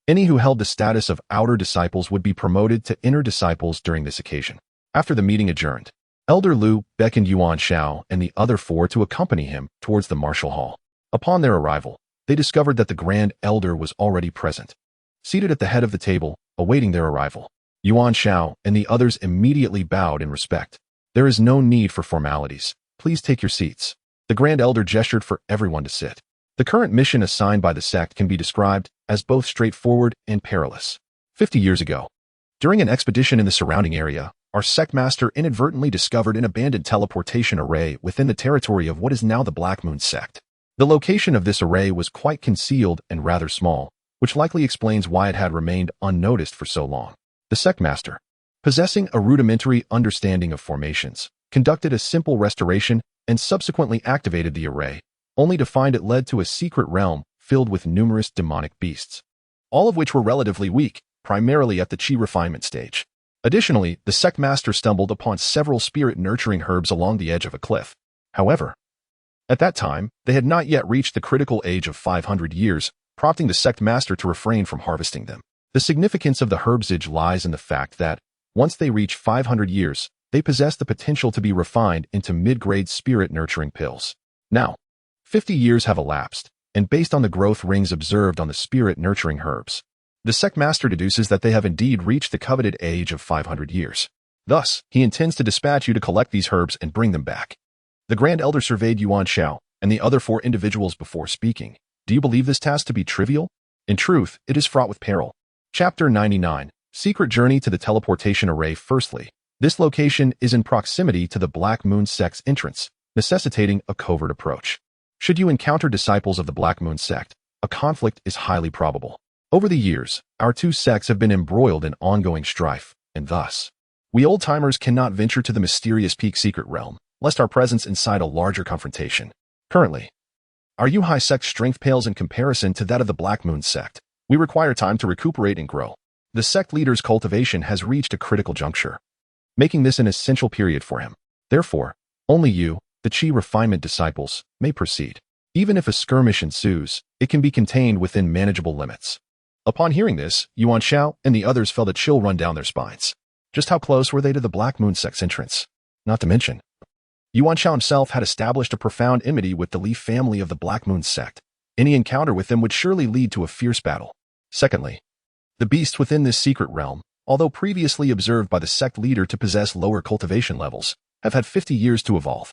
any who held the status of outer disciples would be promoted to inner disciples during this occasion. After the meeting adjourned, Elder Lu beckoned Yuan Xiao and the other 4 to accompany him towards the martial hall. Upon their arrival, they discovered that the Grand Elder was already present, seated at the head of the table, awaiting their arrival. Yuan Xiao and the others immediately bowed in respect. "There is no need for formalities. Please take your seats." The Grand Elder gestured for everyone to sit. The current mission assigned by the sect can be described as both straightforward and perilous. 50 years ago, during an expedition in the surrounding area, our sect master inadvertently discovered an abandoned teleportation array within the territory of what is now the Black Moon sect. The location of this array was quite concealed and rather small, which likely explains why it had remained unnoticed for so long. The sect master, possessing a rudimentary understanding of formations, conducted a simple restoration and subsequently activated the array, only to find it led to a secret realm filled with numerous demonic beasts, all of which were relatively weak, primarily at the chi refinement stage. Additionally, the sect master stumbled upon several spirit-nurturing herbs along the edge of a cliff. However, at that time, they had not yet reached the critical age of 500 years, prompting the sect master to refrain from harvesting them. The significance of the herbsage lies in the fact that, once they reach 500 years, they possess the potential to be refined into mid-grade spirit-nurturing pills. Now, 50 years have elapsed, and based on the growth rings observed on the spirit-nurturing herbs, the sect master deduces that they have indeed reached the coveted age of 500 years. Thus, he intends to dispatch you to collect these herbs and bring them back. The Grand Elder surveyed Yuan Xiao and the other 4 individuals before speaking. "Do you believe this task to be trivial? In truth, it is fraught with peril." Chapter 99. Secret Journey to the Teleportation Array. Firstly, this location is in proximity to the Black Moon sect's entrance, necessitating a covert approach. Should you encounter disciples of the Black Moon sect, a conflict is highly probable. Over the years, our 2 sects have been embroiled in ongoing strife, and thus, we old-timers cannot venture to the mysterious peak secret realm, lest our presence incite a larger confrontation. Currently, our Yu-Hai sect's strength pales in comparison to that of the Black Moon sect. We require time to recuperate and grow. The sect leader's cultivation has reached a critical juncture, making this an essential period for him. Therefore, only you, the chi refinement disciples, may proceed. Even if a skirmish ensues, it can be contained within manageable limits. Upon hearing this, Yuan Xiao and the others felt a chill run down their spines. Just how close were they to the Black Moon sect's entrance? Not to mention, Yuan Xiao himself had established a profound enmity with the Leaf family of the Black Moon sect. Any encounter with them would surely lead to a fierce battle. Secondly, the beasts within this secret realm, although previously observed by the sect leader to possess lower cultivation levels, have had 50 years to evolve.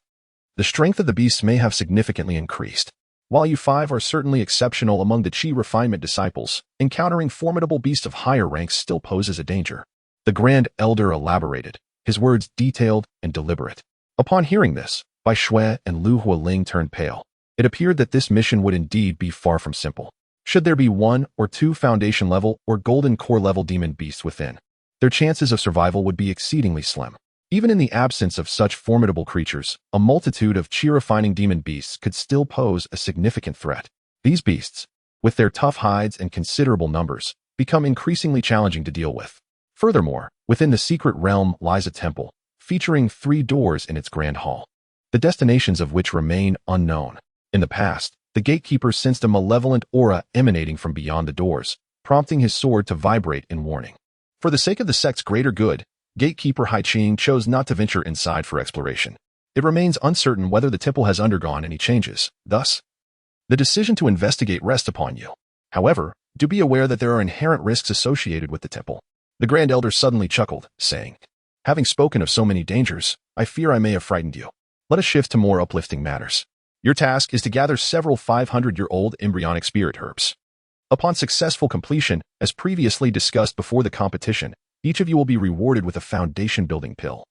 The strength of the beasts may have significantly increased. While you 5 are certainly exceptional among the chi refinement disciples, encountering formidable beasts of higher ranks still poses a danger. The Grand Elder elaborated, his words detailed and deliberate. Upon hearing this, Bai Shui and Lu Hualing turned pale. It appeared that this mission would indeed be far from simple. Should there be 1 or 2 foundation level or golden core level demon beasts within, their chances of survival would be exceedingly slim. Even in the absence of such formidable creatures, a multitude of chi-refining demon beasts could still pose a significant threat. These beasts, with their tough hides and considerable numbers, become increasingly challenging to deal with. Furthermore, within the secret realm lies a temple, featuring 3 doors in its grand hall, the destinations of which remain unknown. In the past, the gatekeeper sensed a malevolent aura emanating from beyond the doors, prompting his sword to vibrate in warning. For the sake of the sect's greater good, Gatekeeper Haiqing chose not to venture inside for exploration. It remains uncertain whether the temple has undergone any changes. Thus, the decision to investigate rests upon you. However, do be aware that there are inherent risks associated with the temple. The Grand Elder suddenly chuckled, saying, "Having spoken of so many dangers, I fear I may have frightened you. Let us shift to more uplifting matters. Your task is to gather several 500-year-old embryonic spirit herbs. Upon successful completion, as previously discussed before the competition, each of you will be rewarded with a foundation-building pill,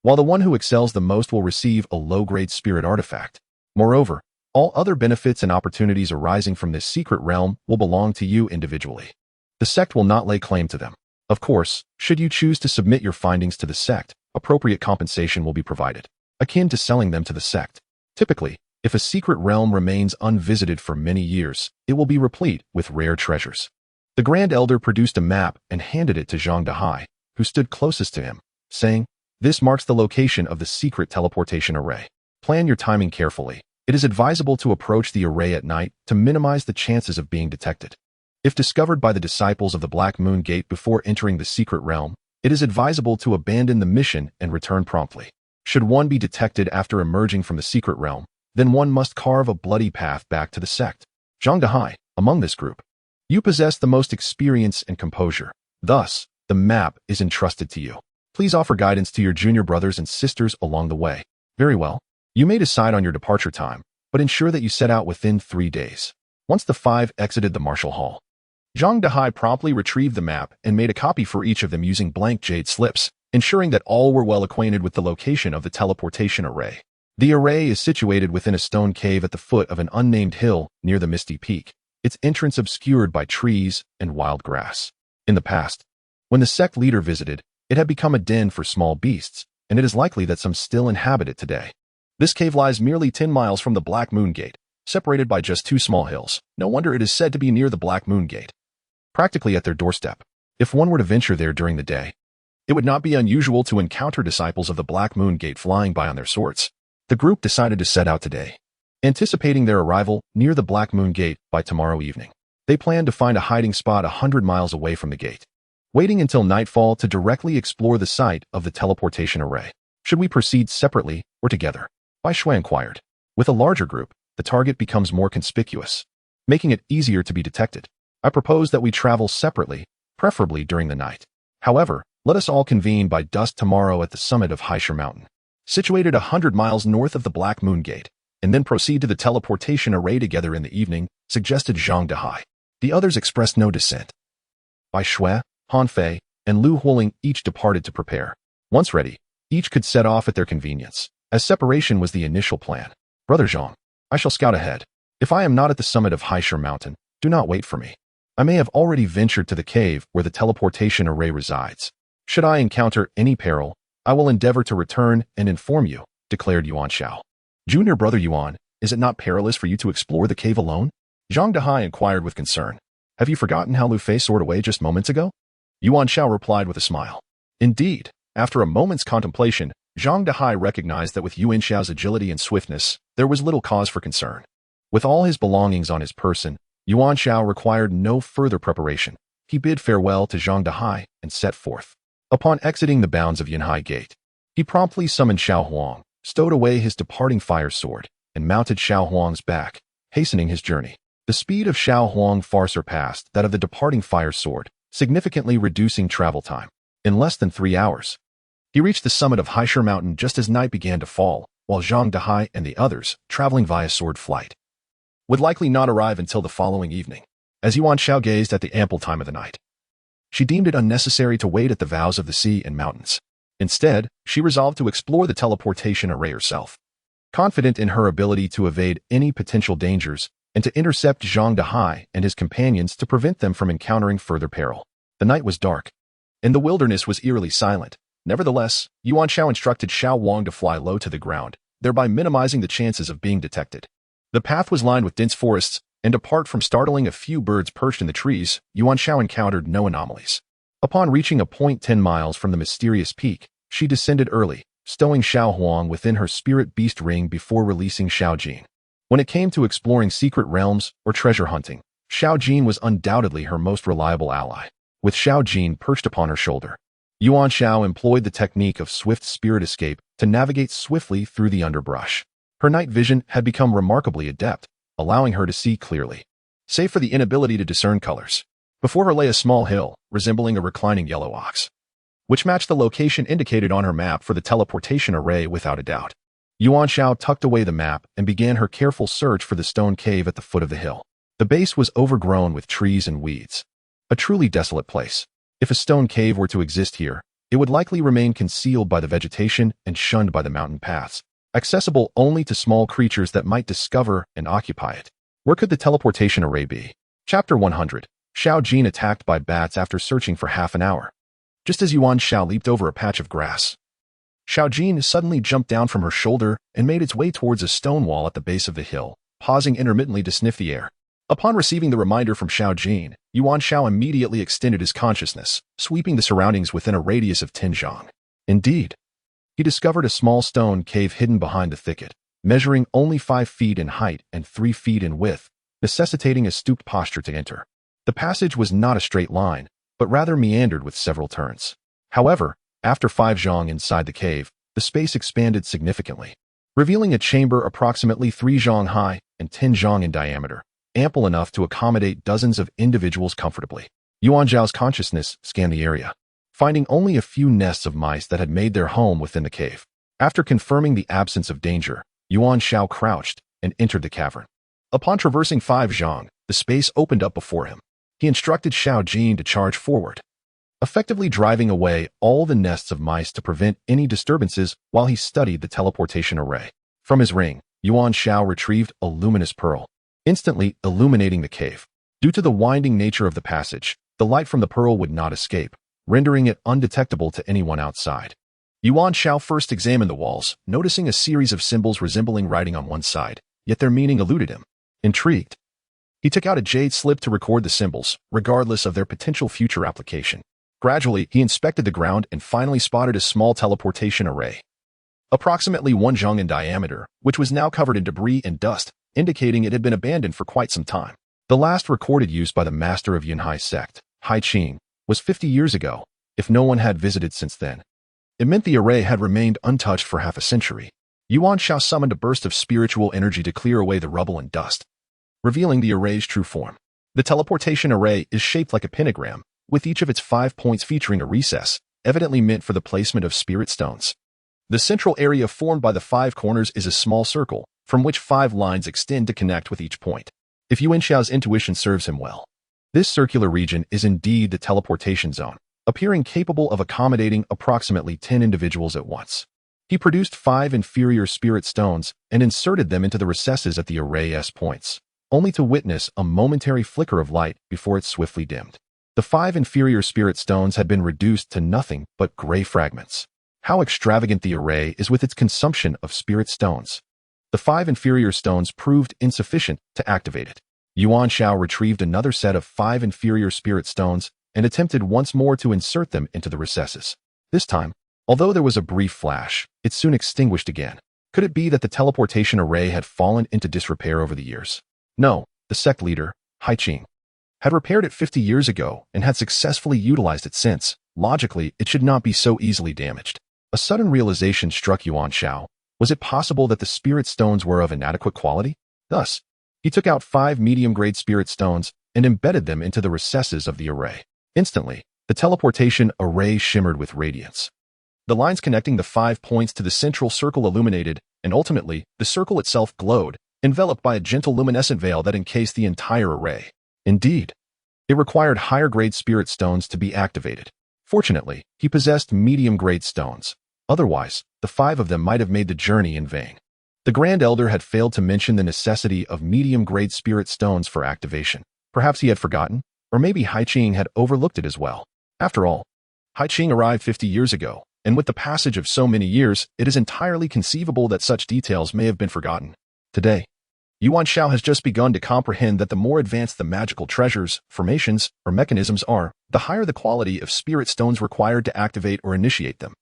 while the one who excels the most will receive a low-grade spirit artifact. Moreover, all other benefits and opportunities arising from this secret realm will belong to you individually. The sect will not lay claim to them. Of course, should you choose to submit your findings to the sect, appropriate compensation will be provided, akin to selling them to the sect. Typically, if a secret realm remains unvisited for many years, it will be replete with rare treasures." The Grand Elder produced a map and handed it to Zhang Dahai, who stood closest to him, saying, "This marks the location of the secret teleportation array. Plan your timing carefully. It is advisable to approach the array at night to minimize the chances of being detected. If discovered by the disciples of the Black Moon Gate before entering the secret realm, it is advisable to abandon the mission and return promptly. Should one be detected after emerging from the secret realm, then one must carve a bloody path back to the sect." Zhang Dahai, among this group, you possess the most experience and composure. Thus, the map is entrusted to you. Please offer guidance to your junior brothers and sisters along the way. Very well. You may decide on your departure time, but ensure that you set out within 3 days. Once the 5 exited the martial hall, Zhang Dahai promptly retrieved the map and made a copy for each of them using blank jade slips, ensuring that all were well acquainted with the location of the teleportation array. The array is situated within a stone cave at the foot of an unnamed hill near the Misty Peak, its entrance obscured by trees and wild grass. In the past, when the sect leader visited, it had become a den for small beasts, and it is likely that some still inhabit it today. This cave lies merely 10 miles from the Black Moon Gate, separated by just 2 small hills. No wonder it is said to be near the Black Moon Gate, practically at their doorstep. If one were to venture there during the day, it would not be unusual to encounter disciples of the Black Moon Gate flying by on their swords. The group decided to set out today, anticipating their arrival near the Black Moon Gate by tomorrow evening. They planned to find a hiding spot 100 miles away from the gate, waiting until nightfall to directly explore the site of the teleportation array. "Should we proceed separately or together?" Bai Shui inquired. "With a larger group, the target becomes more conspicuous, making it easier to be detected. I propose that we travel separately, preferably during the night. However, let us all convene by dusk tomorrow at the summit of Haisher Mountain, situated 100 miles north of the Black Moon Gate, and then proceed to the teleportation array together in the evening," suggested Zhang Dahai. The others expressed no dissent. Bai Shui, Han Fei, and Lu Huling each departed to prepare. Once ready, each could set off at their convenience, as separation was the initial plan. "Brother Zhang, I shall scout ahead. If I am not at the summit of Haisher Mountain, do not wait for me. I may have already ventured to the cave where the teleportation array resides. Should I encounter any peril, I will endeavor to return and inform you," declared Yuan Xiao. "Junior brother Yuan, is it not perilous for you to explore the cave alone?" Zhang Dahai inquired with concern. "Have you forgotten how Lu Fei soared away just moments ago?" Yuan Xiao replied with a smile. Indeed, after a moment's contemplation, Zhang Dahai recognized that with Yuan Xiao's agility and swiftness, there was little cause for concern. With all his belongings on his person, Yuan Xiao required no further preparation. He bid farewell to Zhang Dahai and set forth. Upon exiting the bounds of Yanhai Gate, he promptly summoned Xiao Huang, stowed away his departing fire sword, and mounted Xiao Huang's back, hastening his journey. The speed of Xiao Huang far surpassed that of the departing fire sword, significantly reducing travel time. In less than 3 hours, he reached the summit of Haisher Mountain just as night began to fall, while Zhang Dahai and the others, traveling via sword flight, would likely not arrive until the following evening. As Yuan Xiao gazed at the ample time of the night, she deemed it unnecessary to wait at the vows of the sea and mountains. Instead, she resolved to explore the teleportation array herself. Confident in her ability to evade any potential dangers and to intercept Zhang Dahai and his companions to prevent them from encountering further peril. The night was dark, and the wilderness was eerily silent, Nevertheless, Yuan Xiao instructed Xiao Wang to fly low to the ground, thereby minimizing the chances of being detected. The path was lined with dense forests, and apart from startling a few birds perched in the trees, Yuan Xiao encountered no anomalies. Upon reaching a point 10 miles from the mysterious peak, she descended early, stowing Xiao Huang within her spirit beast ring before releasing Xiao Jin. When it came to exploring secret realms or treasure hunting, Xiao Jin was undoubtedly her most reliable ally. With Xiao Jin perched upon her shoulder, Yuan Xiao employed the technique of swift spirit escape to navigate swiftly through the underbrush. Her night vision had become remarkably adept, allowing her to see clearly, save for the inability to discern colors. Before her lay a small hill, resembling a reclining yellow ox, which matched the location indicated on her map for the teleportation array without a doubt. Yuan Xiao tucked away the map and began her careful search for the stone cave at the foot of the hill. The base was overgrown with trees and weeds. A truly desolate place. If a stone cave were to exist here, it would likely remain concealed by the vegetation and shunned by the mountain paths, accessible only to small creatures that might discover and occupy it. Where could the teleportation array be? Chapter 100. Xiao Jin attacked by bats after searching for half an hour. Just as Yuan Xiao leaped over a patch of grass, Xiao Jin suddenly jumped down from her shoulder and made its way towards a stone wall at the base of the hill, pausing intermittently to sniff the air. Upon receiving the reminder from Xiao Jin, Yuan Xiao immediately extended his consciousness, sweeping the surroundings within a radius of 10 zhang. Indeed, he discovered a small stone cave hidden behind the thicket, measuring only 5 feet in height and 3 feet in width, necessitating a stooped posture to enter. The passage was not a straight line, but rather meandered with several turns. However, after 5 zhang inside the cave, the space expanded significantly, revealing a chamber approximately 3 zhang high and 10 zhang in diameter, ample enough to accommodate dozens of individuals comfortably. Yuan Xiao's consciousness scanned the area, finding only a few nests of mice that had made their home within the cave. After confirming the absence of danger, Yuan Xiao crouched and entered the cavern. Upon traversing 5 zhang, the space opened up before him. He instructed Xiao Jin to charge forward, effectively driving away all the nests of mice to prevent any disturbances while he studied the teleportation array. From his ring, Yuan Xiao retrieved a luminous pearl, instantly illuminating the cave. Due to the winding nature of the passage, the light from the pearl would not escape, rendering it undetectable to anyone outside. Yuan Xiao first examined the walls, noticing a series of symbols resembling writing on one side, yet their meaning eluded him. Intrigued, he took out a jade slip to record the symbols, regardless of their potential future application. Gradually, he inspected the ground and finally spotted a small teleportation array, approximately 1 zhang in diameter, which was now covered in debris and dust, indicating it had been abandoned for quite some time. The last recorded use by the master of Yunhai sect, Hai Qing, was 50 years ago. If no one had visited since then, it meant the array had remained untouched for half a century. Yuan Xiao summoned a burst of spiritual energy to clear away the rubble and dust, revealing the array's true form. The teleportation array is shaped like a pentagram, with each of its 5 points featuring a recess, evidently meant for the placement of spirit stones. The central area formed by the 5 corners is a small circle, from which 5 lines extend to connect with each point. If Yuan Xiao's intuition serves him well, this circular region is indeed the teleportation zone, appearing capable of accommodating approximately 10 individuals at once. He produced 5 inferior spirit stones and inserted them into the recesses at the array's points, only to witness a momentary flicker of light before it swiftly dimmed. The 5 inferior spirit stones had been reduced to nothing but gray fragments. How extravagant the array is with its consumption of spirit stones. The 5 inferior stones proved insufficient to activate it. Yuan Xiao retrieved another set of 5 inferior spirit stones and attempted once more to insert them into the recesses. This time, although there was a brief flash, it soon extinguished again. Could it be that the teleportation array had fallen into disrepair over the years? No, the sect leader, Hai Qing, had repaired it 50 years ago and had successfully utilized it since. Logically, it should not be so easily damaged. A sudden realization struck Yuan Xiao. Was it possible that the spirit stones were of inadequate quality? Thus, he took out 5 medium-grade spirit stones and embedded them into the recesses of the array. Instantly, the teleportation array shimmered with radiance. The lines connecting the 5 points to the central circle illuminated, and ultimately, the circle itself glowed, enveloped by a gentle luminescent veil that encased the entire array. Indeed, it required higher-grade spirit stones to be activated. Fortunately, he possessed medium-grade stones. Otherwise, the 5 of them might have made the journey in vain. The Grand Elder had failed to mention the necessity of medium-grade spirit stones for activation. Perhaps he had forgotten, or maybe Hai Qing had overlooked it as well. After all, Hai Qing arrived 50 years ago, and with the passage of so many years, it is entirely conceivable that such details may have been forgotten. Today, Yuan Xiao has just begun to comprehend that the more advanced the magical treasures, formations, or mechanisms are, the higher the quality of spirit stones required to activate or initiate them.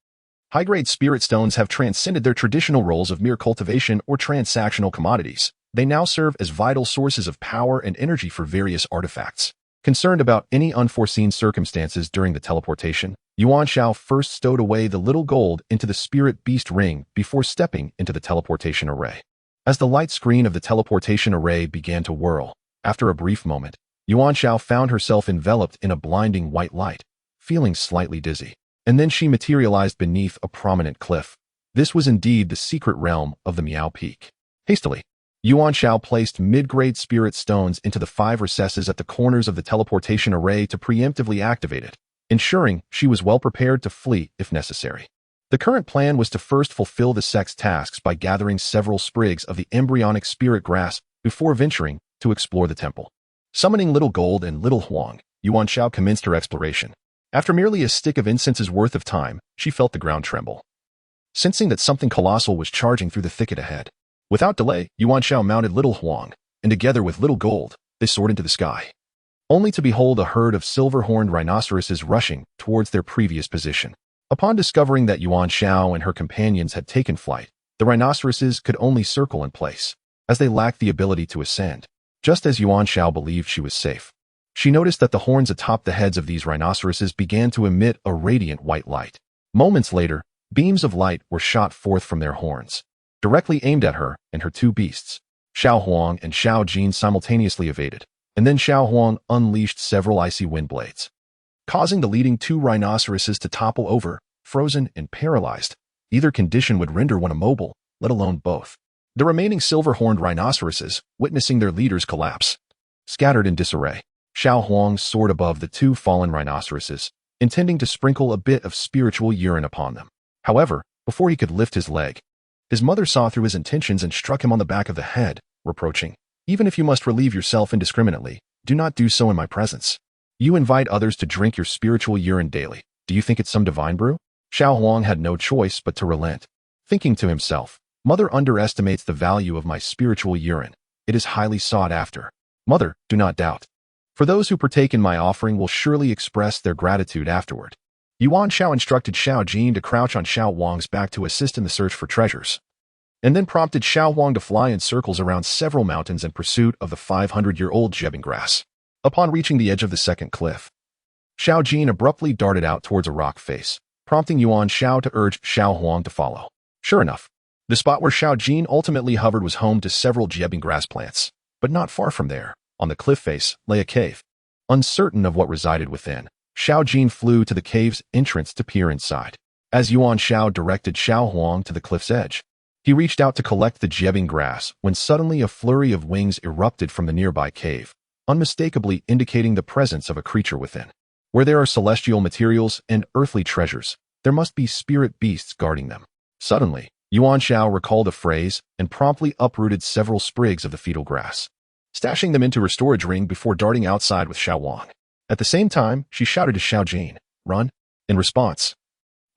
High-grade spirit stones have transcended their traditional roles of mere cultivation or transactional commodities. They now serve as vital sources of power and energy for various artifacts. Concerned about any unforeseen circumstances during the teleportation, Yuan Xiao first stowed away the little gold into the spirit beast ring before stepping into the teleportation array. As the light screen of the teleportation array began to whirl, after a brief moment, Yuan Xiao found herself enveloped in a blinding white light, feeling slightly dizzy. And then she materialized beneath a prominent cliff. This was indeed the secret realm of the Miao Peak. Hastily, Yuan Xiao placed mid-grade spirit stones into the 5 recesses at the corners of the teleportation array to preemptively activate it, ensuring she was well prepared to flee if necessary. The current plan was to first fulfill the sect's tasks by gathering several sprigs of the embryonic spirit grass before venturing to explore the temple. Summoning Little Gold and Little Huang, Yuan Xiao commenced her exploration. After merely a stick of incense's worth of time, she felt the ground tremble, sensing that something colossal was charging through the thicket ahead. Without delay, Yuan Xiao mounted Little Huang, and together with Little Gold, they soared into the sky, only to behold a herd of silver-horned rhinoceroses rushing towards their previous position. Upon discovering that Yuan Xiao and her companions had taken flight, the rhinoceroses could only circle in place, as they lacked the ability to ascend. Just as Yuan Xiao believed she was safe, she noticed that the horns atop the heads of these rhinoceroses began to emit a radiant white light. Moments later, beams of light were shot forth from their horns, directly aimed at her and her 2 beasts. Xiao Huang and Xiao Jin simultaneously evaded, and then Xiao Huang unleashed several icy wind blades, causing the leading 2 rhinoceroses to topple over, frozen and paralyzed. Either condition would render one immobile, let alone both. The remaining silver-horned rhinoceroses, witnessing their leaders collapse, scattered in disarray. Xiao Huang soared above the 2 fallen rhinoceroses, intending to sprinkle a bit of spiritual urine upon them. However, before he could lift his leg, his mother saw through his intentions and struck him on the back of the head, reproaching, "Even if you must relieve yourself indiscriminately, do not do so in my presence. You invite others to drink your spiritual urine daily. Do you think it's some divine brew?" Xiao Huang had no choice but to relent, thinking to himself, "Mother underestimates the value of my spiritual urine. It is highly sought after. Mother, do not doubt. For those who partake in my offering will surely express their gratitude afterward." Yuan Xiao instructed Xiao Jin to crouch on Xiao Huang's back to assist in the search for treasures, and then prompted Xiao Huang to fly in circles around several mountains in pursuit of the 500-year-old jebbing grass. Upon reaching the edge of the second cliff, Xiao Jin abruptly darted out towards a rock face, prompting Yuan Xiao to urge Xiao Huang to follow. Sure enough, the spot where Xiao Jin ultimately hovered was home to several jebbing grass plants, but not far from there, on the cliff face, lay a cave. Uncertain of what resided within, Xiao Jin flew to the cave's entrance to peer inside. As Yuan Xiao directed Xiao Huang to the cliff's edge, he reached out to collect the jebbing grass when suddenly a flurry of wings erupted from the nearby cave, unmistakably indicating the presence of a creature within. Where there are celestial materials and earthly treasures, there must be spirit beasts guarding them. Suddenly, Yuan Xiao recalled a phrase and promptly uprooted several sprigs of the fetal grass, stashing them into her storage ring before darting outside with Xiao Huang. At the same time, she shouted to Xiao Jin, "Run!" In response,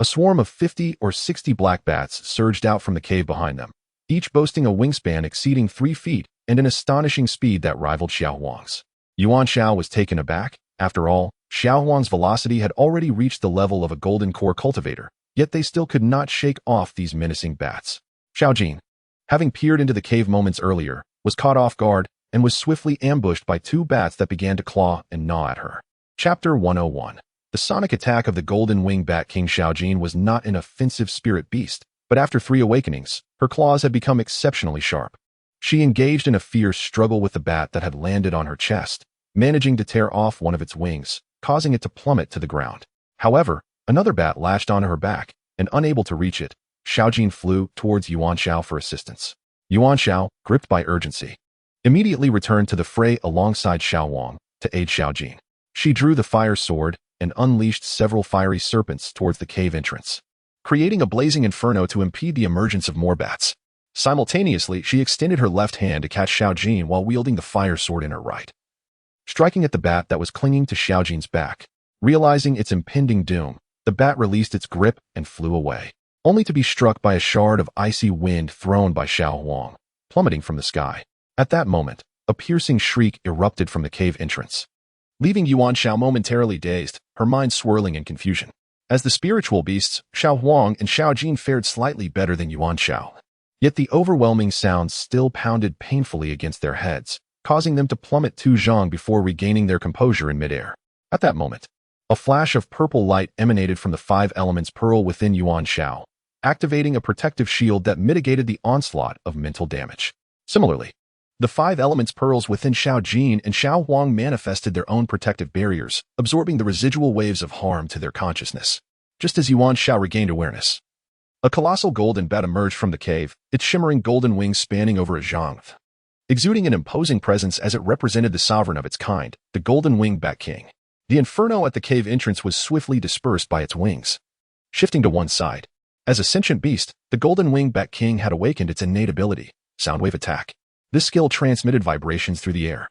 a swarm of 50 or 60 black bats surged out from the cave behind them, each boasting a wingspan exceeding 3 feet and an astonishing speed that rivaled Xiao Huang's. Yuan Xiao was taken aback. After all, Xiao Huang's velocity had already reached the level of a golden core cultivator, yet they still could not shake off these menacing bats. Xiao Jin, having peered into the cave moments earlier, was caught off guard and was swiftly ambushed by 2 bats that began to claw and gnaw at her. Chapter 101. The sonic attack of the golden wing bat king Xiao Jin was not an offensive spirit beast, but after 3 awakenings, her claws had become exceptionally sharp. She engaged in a fierce struggle with the bat that had landed on her chest, managing to tear off one of its wings, causing it to plummet to the ground. However, another bat lashed onto her back, and unable to reach it, Xiao Jin flew towards Yuan Xiao for assistance. Yuan Xiao, gripped by urgency, immediately returned to the fray alongside Xiao Huang to aid Xiao Jin. She drew the fire sword and unleashed several fiery serpents towards the cave entrance, creating a blazing inferno to impede the emergence of more bats. Simultaneously, she extended her left hand to catch Xiao Jin while wielding the fire sword in her right, striking at the bat that was clinging to Xiao Jin's back. Realizing its impending doom, The bat released its grip and flew away, only to be struck by a shard of icy wind thrown by Xiao Huang, plummeting from the sky. At that moment, a piercing shriek erupted from the cave entrance, leaving Yuan Xiao momentarily dazed, her mind swirling in confusion. As the spiritual beasts, Xiao Huang and Xiao Jin fared slightly better than Yuan Xiao. Yet the overwhelming sound still pounded painfully against their heads, causing them to plummet 2 zhang before regaining their composure in midair. At that moment, a flash of purple light emanated from the 5 elements pearl within Yuan Xiao, activating a protective shield that mitigated the onslaught of mental damage. Similarly, the 5 elements pearls within Xiao Jin and Xiao Huang manifested their own protective barriers, absorbing the residual waves of harm to their consciousness. Just as Yuan Xiao regained awareness, a colossal golden bat emerged from the cave, its shimmering golden wings spanning over a zhang, exuding an imposing presence as it represented the sovereign of its kind, the golden-winged bat king. The inferno at the cave entrance was swiftly dispersed by its wings, shifting to one side. As a sentient beast, the golden-winged bat king had awakened its innate ability, soundwave attack. This skill transmitted vibrations through the air,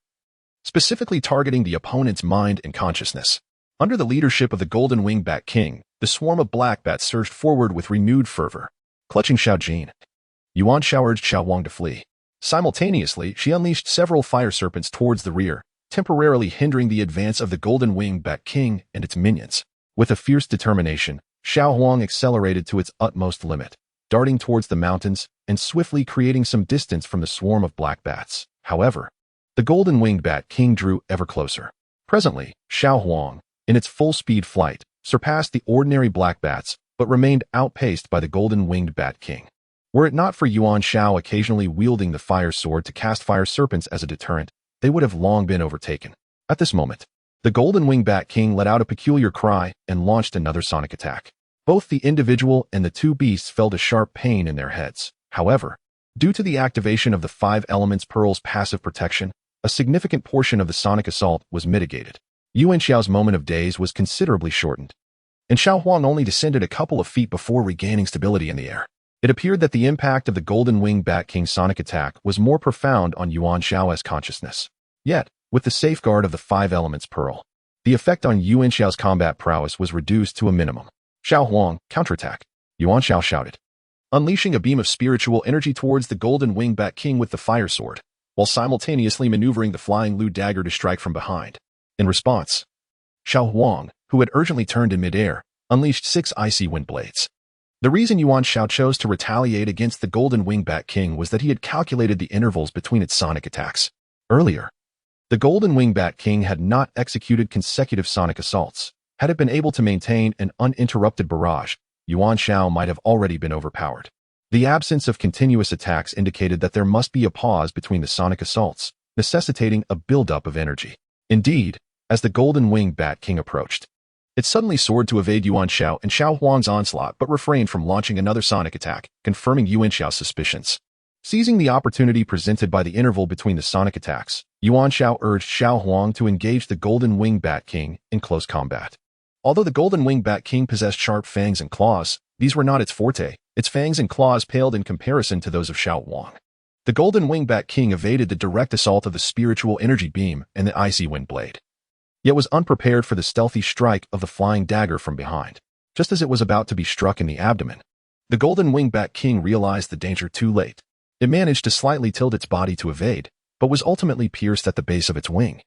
specifically targeting the opponent's mind and consciousness. Under the leadership of the golden-winged bat king, the swarm of black bats surged forward with renewed fervor, clutching Xiao Jin. Yuan Xiao urged Xiao Huang to flee. Simultaneously, she unleashed several fire serpents towards the rear, temporarily hindering the advance of the golden-winged bat king and its minions. With a fierce determination, Xiao Huang accelerated to its utmost limit, darting towards the mountains and swiftly creating some distance from the swarm of black bats. However, the golden-winged bat king drew ever closer. Presently, Xiao Huang, in its full-speed flight, surpassed the ordinary black bats, but remained outpaced by the golden-winged bat king. Were it not for Yuan Xiao occasionally wielding the fire sword to cast fire serpents as a deterrent, they would have long been overtaken. At this moment, the golden-winged bat king let out a peculiar cry and launched another sonic attack. Both the individual and the 2 beasts felt a sharp pain in their heads. However, due to the activation of the 5 elements pearl's passive protection, a significant portion of the sonic assault was mitigated. Yuan Xiao's moment of daze was considerably shortened, and Xiao Huang only descended a couple of feet before regaining stability in the air. It appeared that the impact of the golden-winged bat king's sonic attack was more profound on Yuan Xiao's consciousness. Yet, with the safeguard of the 5 elements pearl, the effect on Yuan Xiao's combat prowess was reduced to a minimum. Xiao Huang, counterattack, Yuan Xiao shouted, unleashing a beam of spiritual energy towards the golden-winged bat king with the fire sword, while simultaneously maneuvering the flying Lu dagger to strike from behind. In response, Xiao Huang, who had urgently turned in midair, unleashed 6 icy wind blades. The reason Yuan Xiao chose to retaliate against the golden-winged bat king was that he had calculated the intervals between its sonic attacks. Earlier, the golden-winged bat king had not executed consecutive sonic assaults. Had it been able to maintain an uninterrupted barrage, Yuan Xiao might have already been overpowered. The absence of continuous attacks indicated that there must be a pause between the sonic assaults, necessitating a buildup of energy. Indeed, as the golden-winged bat king approached, it suddenly soared to evade Yuan Xiao and Xiao Huang's onslaught but refrained from launching another sonic attack, confirming Yuan Xiao's suspicions. Seizing the opportunity presented by the interval between the sonic attacks, Yuan Xiao urged Xiao Huang to engage the golden-winged bat king in close combat. Although the golden-winged bat king possessed sharp fangs and claws, these were not its forte. Its fangs and claws paled in comparison to those of Xiao Huang. The golden-winged bat king evaded the direct assault of the spiritual energy beam and the icy wind blade, yet was unprepared for the stealthy strike of the flying dagger from behind. Just as it was about to be struck in the abdomen, the golden-winged bat king realized the danger too late. It managed to slightly tilt its body to evade, but was ultimately pierced at the base of its wing,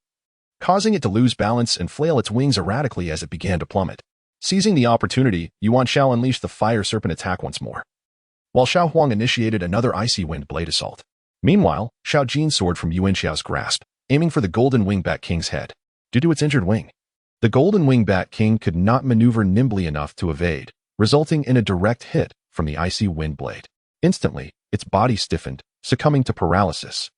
causing it to lose balance and flail its wings erratically as it began to plummet. Seizing the opportunity, Yuan Xiao unleashed the fire serpent attack once more, while Xiao Huang initiated another icy wind blade assault. Meanwhile, Xiao Jin soared from Yuan Xiao's grasp, aiming for the golden-winged bat king's head. Due to its injured wing, the golden-winged bat king could not maneuver nimbly enough to evade, resulting in a direct hit from the icy wind blade. Instantly, its body stiffened, succumbing to paralysis,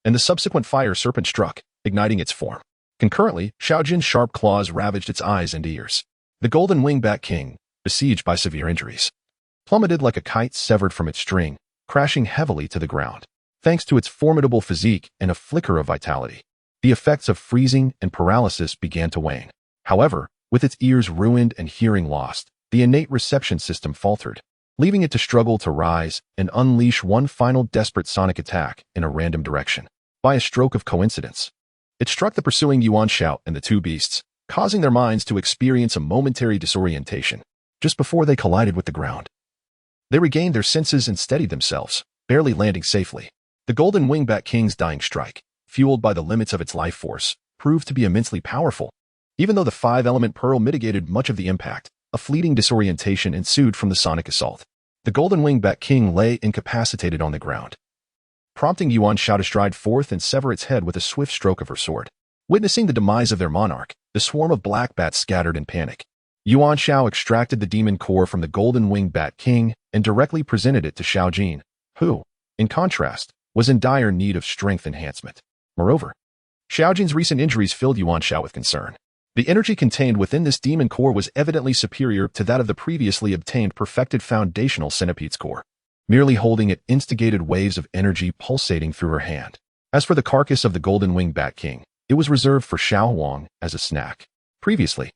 and the subsequent fire serpent struck, igniting its form. Concurrently, Xiao Jin's sharp claws ravaged its eyes and ears. The golden-winged bat king, besieged by severe injuries, plummeted like a kite severed from its string, crashing heavily to the ground. Thanks to its formidable physique and a flicker of vitality, the effects of freezing and paralysis began to wane. However, with its ears ruined and hearing lost, the innate reception system faltered, leaving it to struggle to rise and unleash one final desperate sonic attack in a random direction. By a stroke of coincidence, it struck the pursuing Yuan Xiao and the 2 beasts, causing their minds to experience a momentary disorientation. just before they collided with the ground. They regained their senses and steadied themselves, barely landing safely. The Golden Wingbat King's dying strike, fueled by the limits of its life force, proved to be immensely powerful. Even though the 5-element pearl mitigated much of the impact, a fleeting disorientation ensued from the sonic assault. The Golden Wingbat King lay incapacitated on the ground, prompting Yuan Xiao to stride forth and sever its head with a swift stroke of her sword. Witnessing the demise of their monarch, the swarm of black bats scattered in panic. Yuan Xiao extracted the demon core from the Golden Wingbat King and directly presented it to Xiao Jin, who, in contrast, was in dire need of strength enhancement. Moreover, Xiao Jin's recent injuries filled Yuan Xiao with concern. The energy contained within this demon core was evidently superior to that of the previously obtained perfected foundational centipede's core. Merely holding it instigated waves of energy pulsating through her hand. As for the carcass of the Golden Wingbat King, it was reserved for Xiao Huang as a snack. Previously,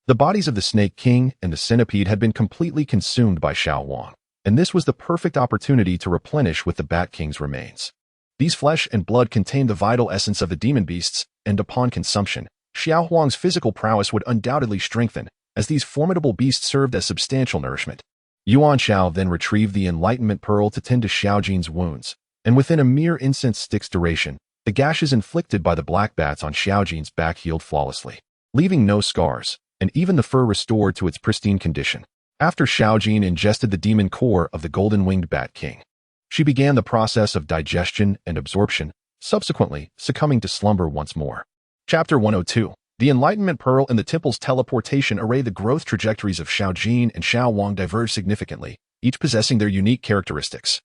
the bodies of the Snake King and the centipede had been completely consumed by Xiao Huang, and this was the perfect opportunity to replenish with the Bat King's remains. These flesh and blood contained the vital essence of the demon beasts, and upon consumption, Xiao Huang's physical prowess would undoubtedly strengthen, as these formidable beasts served as substantial nourishment. Yuan Xiao then retrieved the Enlightenment Pearl to tend to Xiao Jin's wounds, and within a mere incense stick's duration, the gashes inflicted by the black bats on Xiao Jin's back healed flawlessly, leaving no scars, and even the fur restored to its pristine condition. After Xiao Jin ingested the demon core of the Golden Winged Bat King, she began the process of digestion and absorption, subsequently succumbing to slumber once more. Chapter 102. The Enlightenment Pearl and the Temple's teleportation array. The growth trajectories of Xiao Jin and Xiao Huang diverged significantly, each possessing their unique characteristics.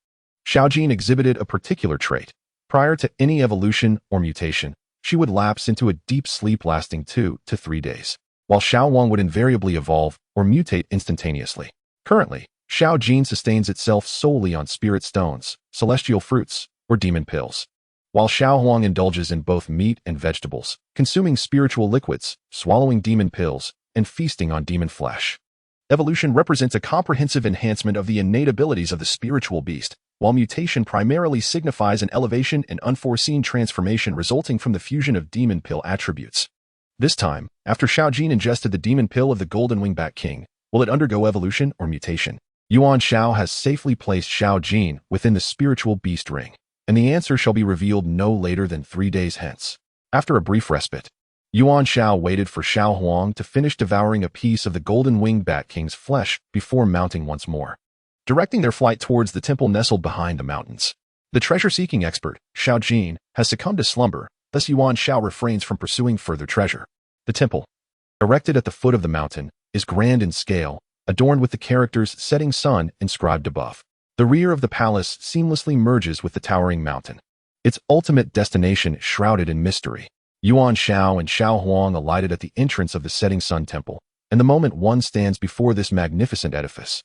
Xiao Jin exhibited a particular trait. Prior to any evolution or mutation, she would lapse into a deep sleep lasting 2 to 3 days, while Xiao Huang would invariably evolve or mutate instantaneously. Currently, Xiao Jin sustains itself solely on spirit stones, celestial fruits, or demon pills, while Xiao Huang indulges in both meat and vegetables, consuming spiritual liquids, swallowing demon pills, and feasting on demon flesh. Evolution represents a comprehensive enhancement of the innate abilities of the spiritual beast, while mutation primarily signifies an elevation and unforeseen transformation resulting from the fusion of demon pill attributes. This time, after Xiao Jin ingested the demon pill of the Golden Wingbat King, will it undergo evolution or mutation? Yuan Xiao has safely placed Xiao Jin within the spiritual beast ring, and the answer shall be revealed no later than 3 days hence. After a brief respite, Yuan Xiao waited for Xiao Huang to finish devouring a piece of the Golden Winged Bat King's flesh before mounting once more, directing their flight towards the temple nestled behind the mountains. The treasure-seeking expert, Xiao Jin, has succumbed to slumber, thus Yuan Xiao refrains from pursuing further treasure. The temple, erected at the foot of the mountain, is grand in scale, adorned with the characters setting sun inscribed above. The rear of the palace seamlessly merges with the towering mountain, its ultimate destination shrouded in mystery. Yuan Xiao and Xiao Huang alighted at the entrance of the setting sun temple, and the moment one stands before this magnificent edifice,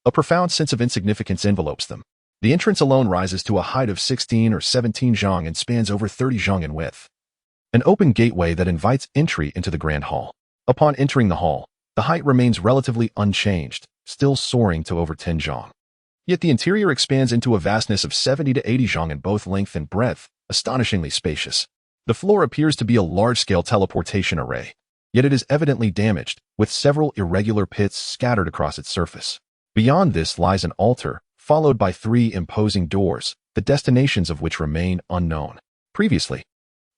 a profound sense of insignificance envelopes them. The entrance alone rises to a height of 16 or 17 zhang and spans over 30 zhang in width. An open gateway that invites entry into the grand hall. Upon entering the hall, the height remains relatively unchanged, still soaring to over 10 zhang. Yet the interior expands into a vastness of 70 to 80 zhang in both length and breadth, astonishingly spacious. The floor appears to be a large-scale teleportation array, yet it is evidently damaged, with several irregular pits scattered across its surface. Beyond this lies an altar, followed by 3 imposing doors, the destinations of which remain unknown. Previously,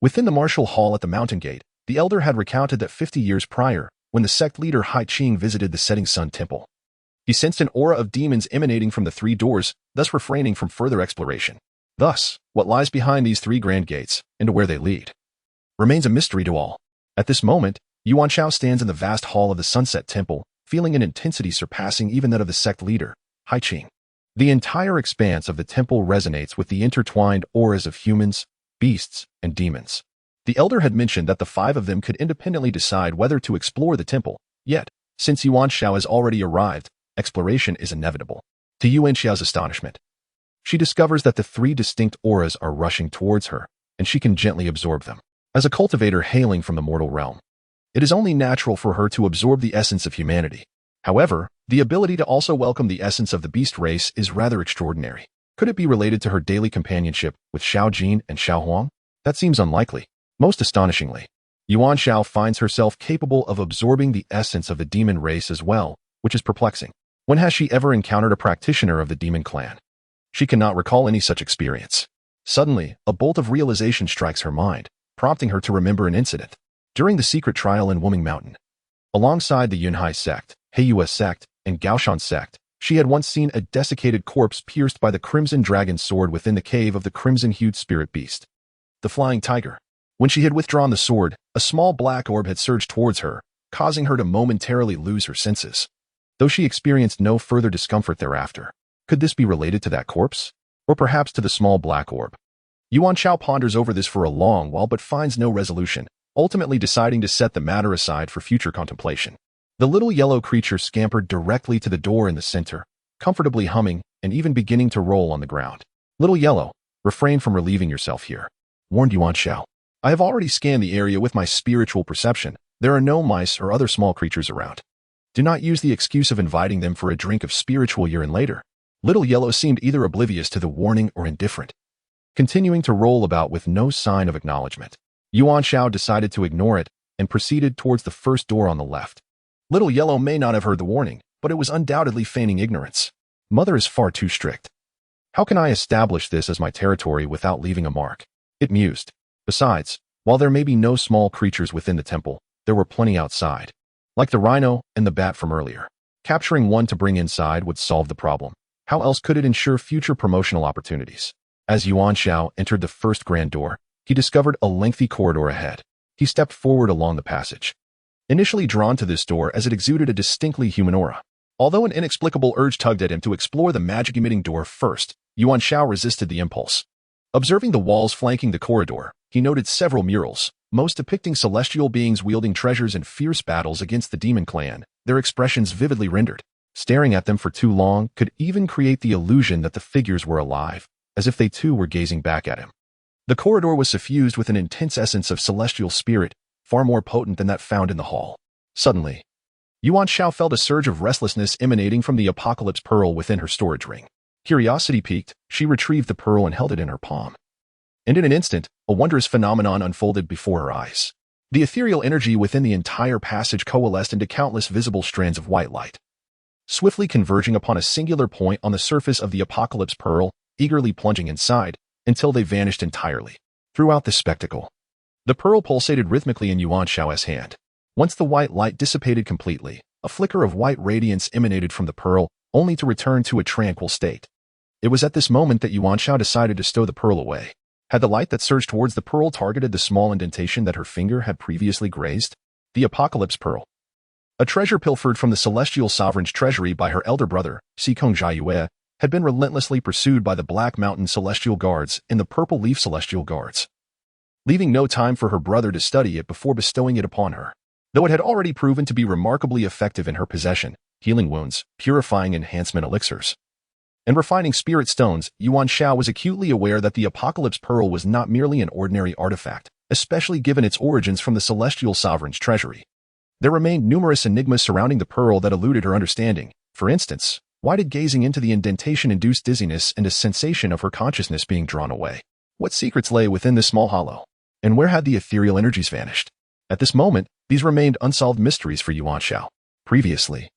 within the martial hall at the mountain gate, the elder had recounted that 50 years prior, when the sect leader Hai Qing visited the Setting Sun Temple, he sensed an aura of demons emanating from the 3 doors, thus refraining from further exploration. Thus, what lies behind these 3 grand gates, and to where they lead, remains a mystery to all. At this moment, Yuan Xiao stands in the vast hall of the Sunset Temple, feeling an intensity surpassing even that of the sect leader, Hai Qing. The entire expanse of the temple resonates with the intertwined auras of humans, beasts, and demons. The elder had mentioned that the 5 of them could independently decide whether to explore the temple, yet, since Yuan Xiao has already arrived, exploration is inevitable. To Yuan Xiao's astonishment, she discovers that the 3 distinct auras are rushing towards her, and she can gently absorb them. As a cultivator hailing from the mortal realm, it is only natural for her to absorb the essence of humanity. However, the ability to also welcome the essence of the beast race is rather extraordinary. Could it be related to her daily companionship with Xiao Jin and Xiao Huang? That seems unlikely. Most astonishingly, Yuan Xiao finds herself capable of absorbing the essence of the demon race as well, which is perplexing. When has she ever encountered a practitioner of the demon clan? She cannot recall any such experience. Suddenly, a bolt of realization strikes her mind, prompting her to remember an incident. During the secret trial in Wuming Mountain, alongside the Yunhai sect, Heiyue sect, and Gaoshan sect, she had once seen a desiccated corpse pierced by the Crimson Dragon's sword within the cave of the crimson-hued spirit beast, the Flying Tiger. When she had withdrawn the sword, a small black orb had surged towards her, causing her to momentarily lose her senses. Though she experienced no further discomfort thereafter. Could this be related to that corpse? Or perhaps to the small black orb? Yuan Xiao ponders over this for a long while but finds no resolution, ultimately deciding to set the matter aside for future contemplation. The little yellow creature scampered directly to the door in the center, comfortably humming and even beginning to roll on the ground. Little Yellow, refrain from relieving yourself here, warned Yuan Xiao. I have already scanned the area with my spiritual perception. There are no mice or other small creatures around. Do not use the excuse of inviting them for a drink of spiritual urine later. Little Yellow seemed either oblivious to the warning or indifferent, continuing to roll about with no sign of acknowledgement. Yuan Xiao decided to ignore it and proceeded towards the first door on the left. Little Yellow may not have heard the warning, but it was undoubtedly feigning ignorance. Mother is far too strict. How can I establish this as my territory without leaving a mark? It mused. Besides, while there may be no small creatures within the temple, there were plenty outside, like the rhino and the bat from earlier. Capturing one to bring inside would solve the problem. How else could it ensure future promotional opportunities? As Yuan Xiao entered the first grand door, he discovered a lengthy corridor ahead. He stepped forward along the passage, initially drawn to this door as it exuded a distinctly human aura. Although an inexplicable urge tugged at him to explore the magic-emitting door first, Yuan Xiao resisted the impulse. Observing the walls flanking the corridor, he noted several murals, most depicting celestial beings wielding treasures in fierce battles against the demon clan, their expressions vividly rendered. Staring at them for too long could even create the illusion that the figures were alive, as if they too were gazing back at him. The corridor was suffused with an intense essence of celestial spirit, far more potent than that found in the hall. Suddenly, Yuan Xiao felt a surge of restlessness emanating from the apocalypse pearl within her storage ring. Curiosity piqued, she retrieved the pearl and held it in her palm. And in an instant, a wondrous phenomenon unfolded before her eyes. The ethereal energy within the entire passage coalesced into countless visible strands of white light, swiftly converging upon a singular point on the surface of the apocalypse pearl, eagerly plunging inside, until they vanished entirely. Throughout this spectacle, the pearl pulsated rhythmically in Yuan Xiao's hand. Once the white light dissipated completely, a flicker of white radiance emanated from the pearl, only to return to a tranquil state. It was at this moment that Yuan Xiao decided to stow the pearl away. Had the light that surged towards the pearl targeted the small indentation that her finger had previously grazed? The apocalypse pearl, a treasure pilfered from the celestial sovereign's treasury by her elder brother, Sikong Jiayue, had been relentlessly pursued by the Black Mountain Celestial Guards and the Purple Leaf Celestial Guards, leaving no time for her brother to study it before bestowing it upon her. Though it had already proven to be remarkably effective in her possession, healing wounds, purifying enhancement elixirs, and refining spirit stones, Yuan Xiao was acutely aware that the Apocalypse Pearl was not merely an ordinary artifact, especially given its origins from the Celestial Sovereign's treasury. There remained numerous enigmas surrounding the pearl that eluded her understanding. For instance, why did gazing into the indentation induce dizziness and a sensation of her consciousness being drawn away? What secrets lay within this small hollow? And where had the ethereal energies vanished? At this moment, these remained unsolved mysteries for Yuan Xiao. Previously,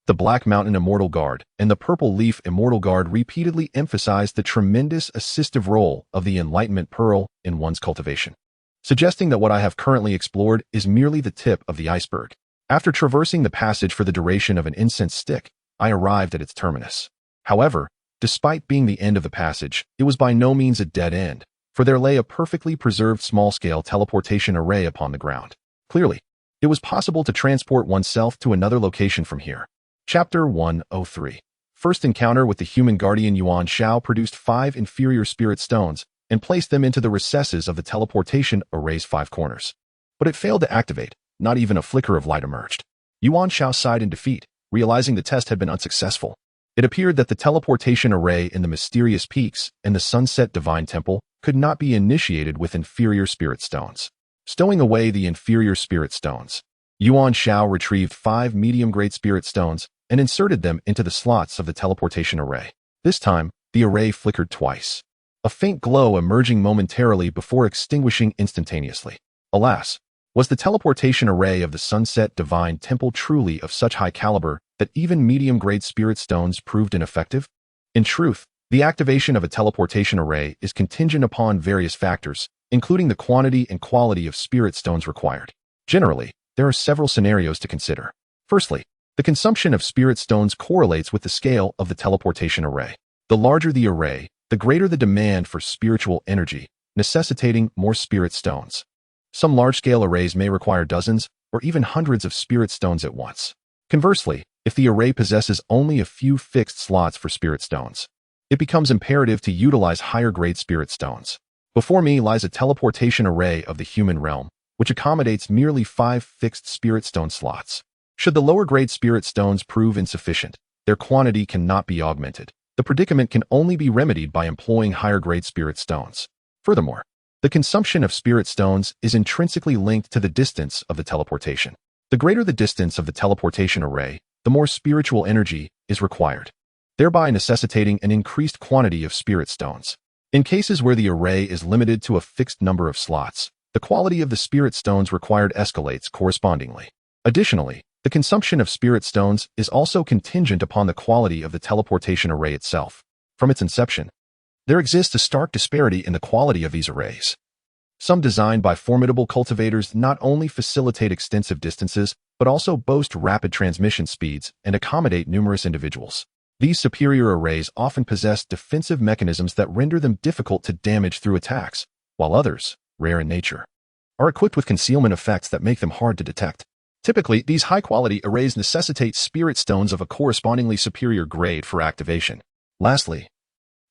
the Black Mountain Immortal Guard and the Purple Leaf Immortal Guard repeatedly emphasized the tremendous assistive role of the Enlightenment Pearl in one's cultivation, suggesting that what I have currently explored is merely the tip of the iceberg. After traversing the passage for the duration of an incense stick, I arrived at its terminus. However, despite being the end of the passage, it was by no means a dead end, for there lay a perfectly preserved small-scale teleportation array upon the ground. Clearly, it was possible to transport oneself to another location from here. Chapter 103. First encounter with the human guardian. Yuan Xiao produced 5 inferior spirit stones and placed them into the recesses of the teleportation array's 5 corners. But it failed to activate. Not even a flicker of light emerged. Yuan Xiao sighed in defeat, realizing the test had been unsuccessful. It appeared that the teleportation array in the Mysterious Peaks and the Sunset Divine Temple could not be initiated with inferior spirit stones. Stowing away the inferior spirit stones, Yuan Xiao retrieved 5 medium-grade spirit stones and inserted them into the slots of the teleportation array. This time, the array flickered twice, a faint glow emerging momentarily before extinguishing instantaneously. Alas, Was the teleportation array of the Sunset Divine Temple truly of such high caliber that even medium-grade spirit stones proved ineffective? In truth, the activation of a teleportation array is contingent upon various factors, including the quantity and quality of spirit stones required. Generally, there are several scenarios to consider. Firstly, the consumption of spirit stones correlates with the scale of the teleportation array. The larger the array, the greater the demand for spiritual energy, necessitating more spirit stones. Some large-scale arrays may require dozens or even hundreds of spirit stones at once. Conversely, if the array possesses only a few fixed slots for spirit stones, it becomes imperative to utilize higher-grade spirit stones. Before me lies a teleportation array of the human realm, which accommodates merely 5 fixed spirit stone slots. Should the lower-grade spirit stones prove insufficient, their quantity cannot be augmented. The predicament can only be remedied by employing higher-grade spirit stones. Furthermore, the consumption of spirit stones is intrinsically linked to the distance of the teleportation. The greater the distance of the teleportation array, the more spiritual energy is required, thereby necessitating an increased quantity of spirit stones. In cases where the array is limited to a fixed number of slots, the quality of the spirit stones required escalates correspondingly. Additionally, the consumption of spirit stones is also contingent upon the quality of the teleportation array itself. From its inception, there exists a stark disparity in the quality of these arrays. Some designed by formidable cultivators not only facilitate extensive distances, but also boast rapid transmission speeds and accommodate numerous individuals. These superior arrays often possess defensive mechanisms that render them difficult to damage through attacks, while others, rare in nature, are equipped with concealment effects that make them hard to detect. Typically, these high-quality arrays necessitate spirit stones of a correspondingly superior grade for activation. Lastly,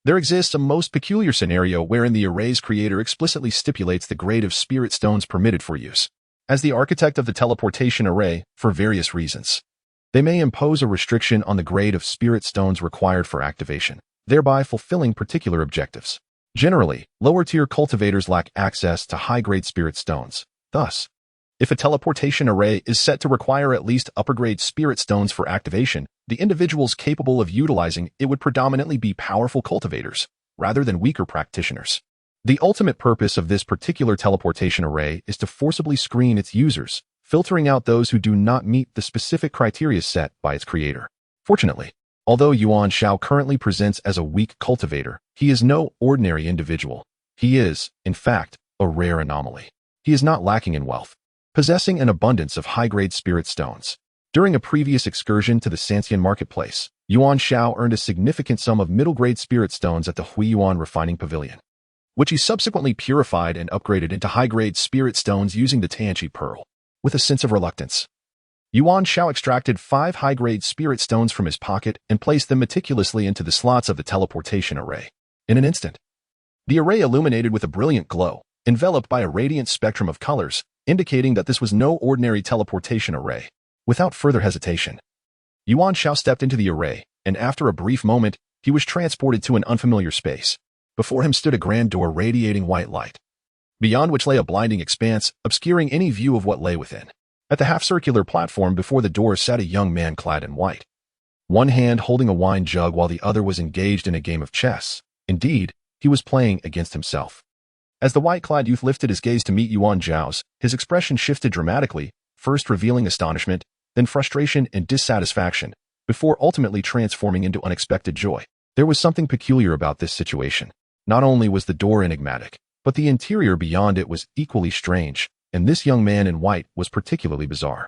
there exists a most peculiar scenario wherein the array's creator explicitly stipulates the grade of spirit stones permitted for use. As the architect of the teleportation array, for various reasons, they may impose a restriction on the grade of spirit stones required for activation, thereby fulfilling particular objectives. Generally, lower-tier cultivators lack access to high-grade spirit stones. Thus, if a teleportation array is set to require at least upper-grade spirit stones for activation, the individuals capable of utilizing it would predominantly be powerful cultivators, rather than weaker practitioners. The ultimate purpose of this particular teleportation array is to forcibly screen its users, filtering out those who do not meet the specific criteria set by its creator. Fortunately, although Yuan Xiao currently presents as a weak cultivator, he is no ordinary individual. He is, in fact, a rare anomaly. He is not lacking in wealth, possessing an abundance of high-grade spirit stones. During a previous excursion to the Sanxian marketplace, Yuan Xiao earned a significant sum of middle-grade spirit stones at the Huiyuan refining pavilion, which he subsequently purified and upgraded into high-grade spirit stones using the Tianqi pearl. With a sense of reluctance, Yuan Xiao extracted 5 high-grade spirit stones from his pocket and placed them meticulously into the slots of the teleportation array. In an instant, the array illuminated with a brilliant glow, enveloped by a radiant spectrum of colors, indicating that this was no ordinary teleportation array. Without further hesitation, Yuan Xiao stepped into the array, and after a brief moment, he was transported to an unfamiliar space. Before him stood a grand door radiating white light, beyond which lay a blinding expanse, obscuring any view of what lay within. At the half-circular platform before the door sat a young man clad in white, one hand holding a wine jug while the other was engaged in a game of chess. Indeed, he was playing against himself. As the white-clad youth lifted his gaze to meet Yuan Xiao's, his expression shifted dramatically, first revealing astonishment, then frustration and dissatisfaction, before ultimately transforming into unexpected joy. There was something peculiar about this situation. Not only was the door enigmatic, but the interior beyond it was equally strange, and this young man in white was particularly bizarre.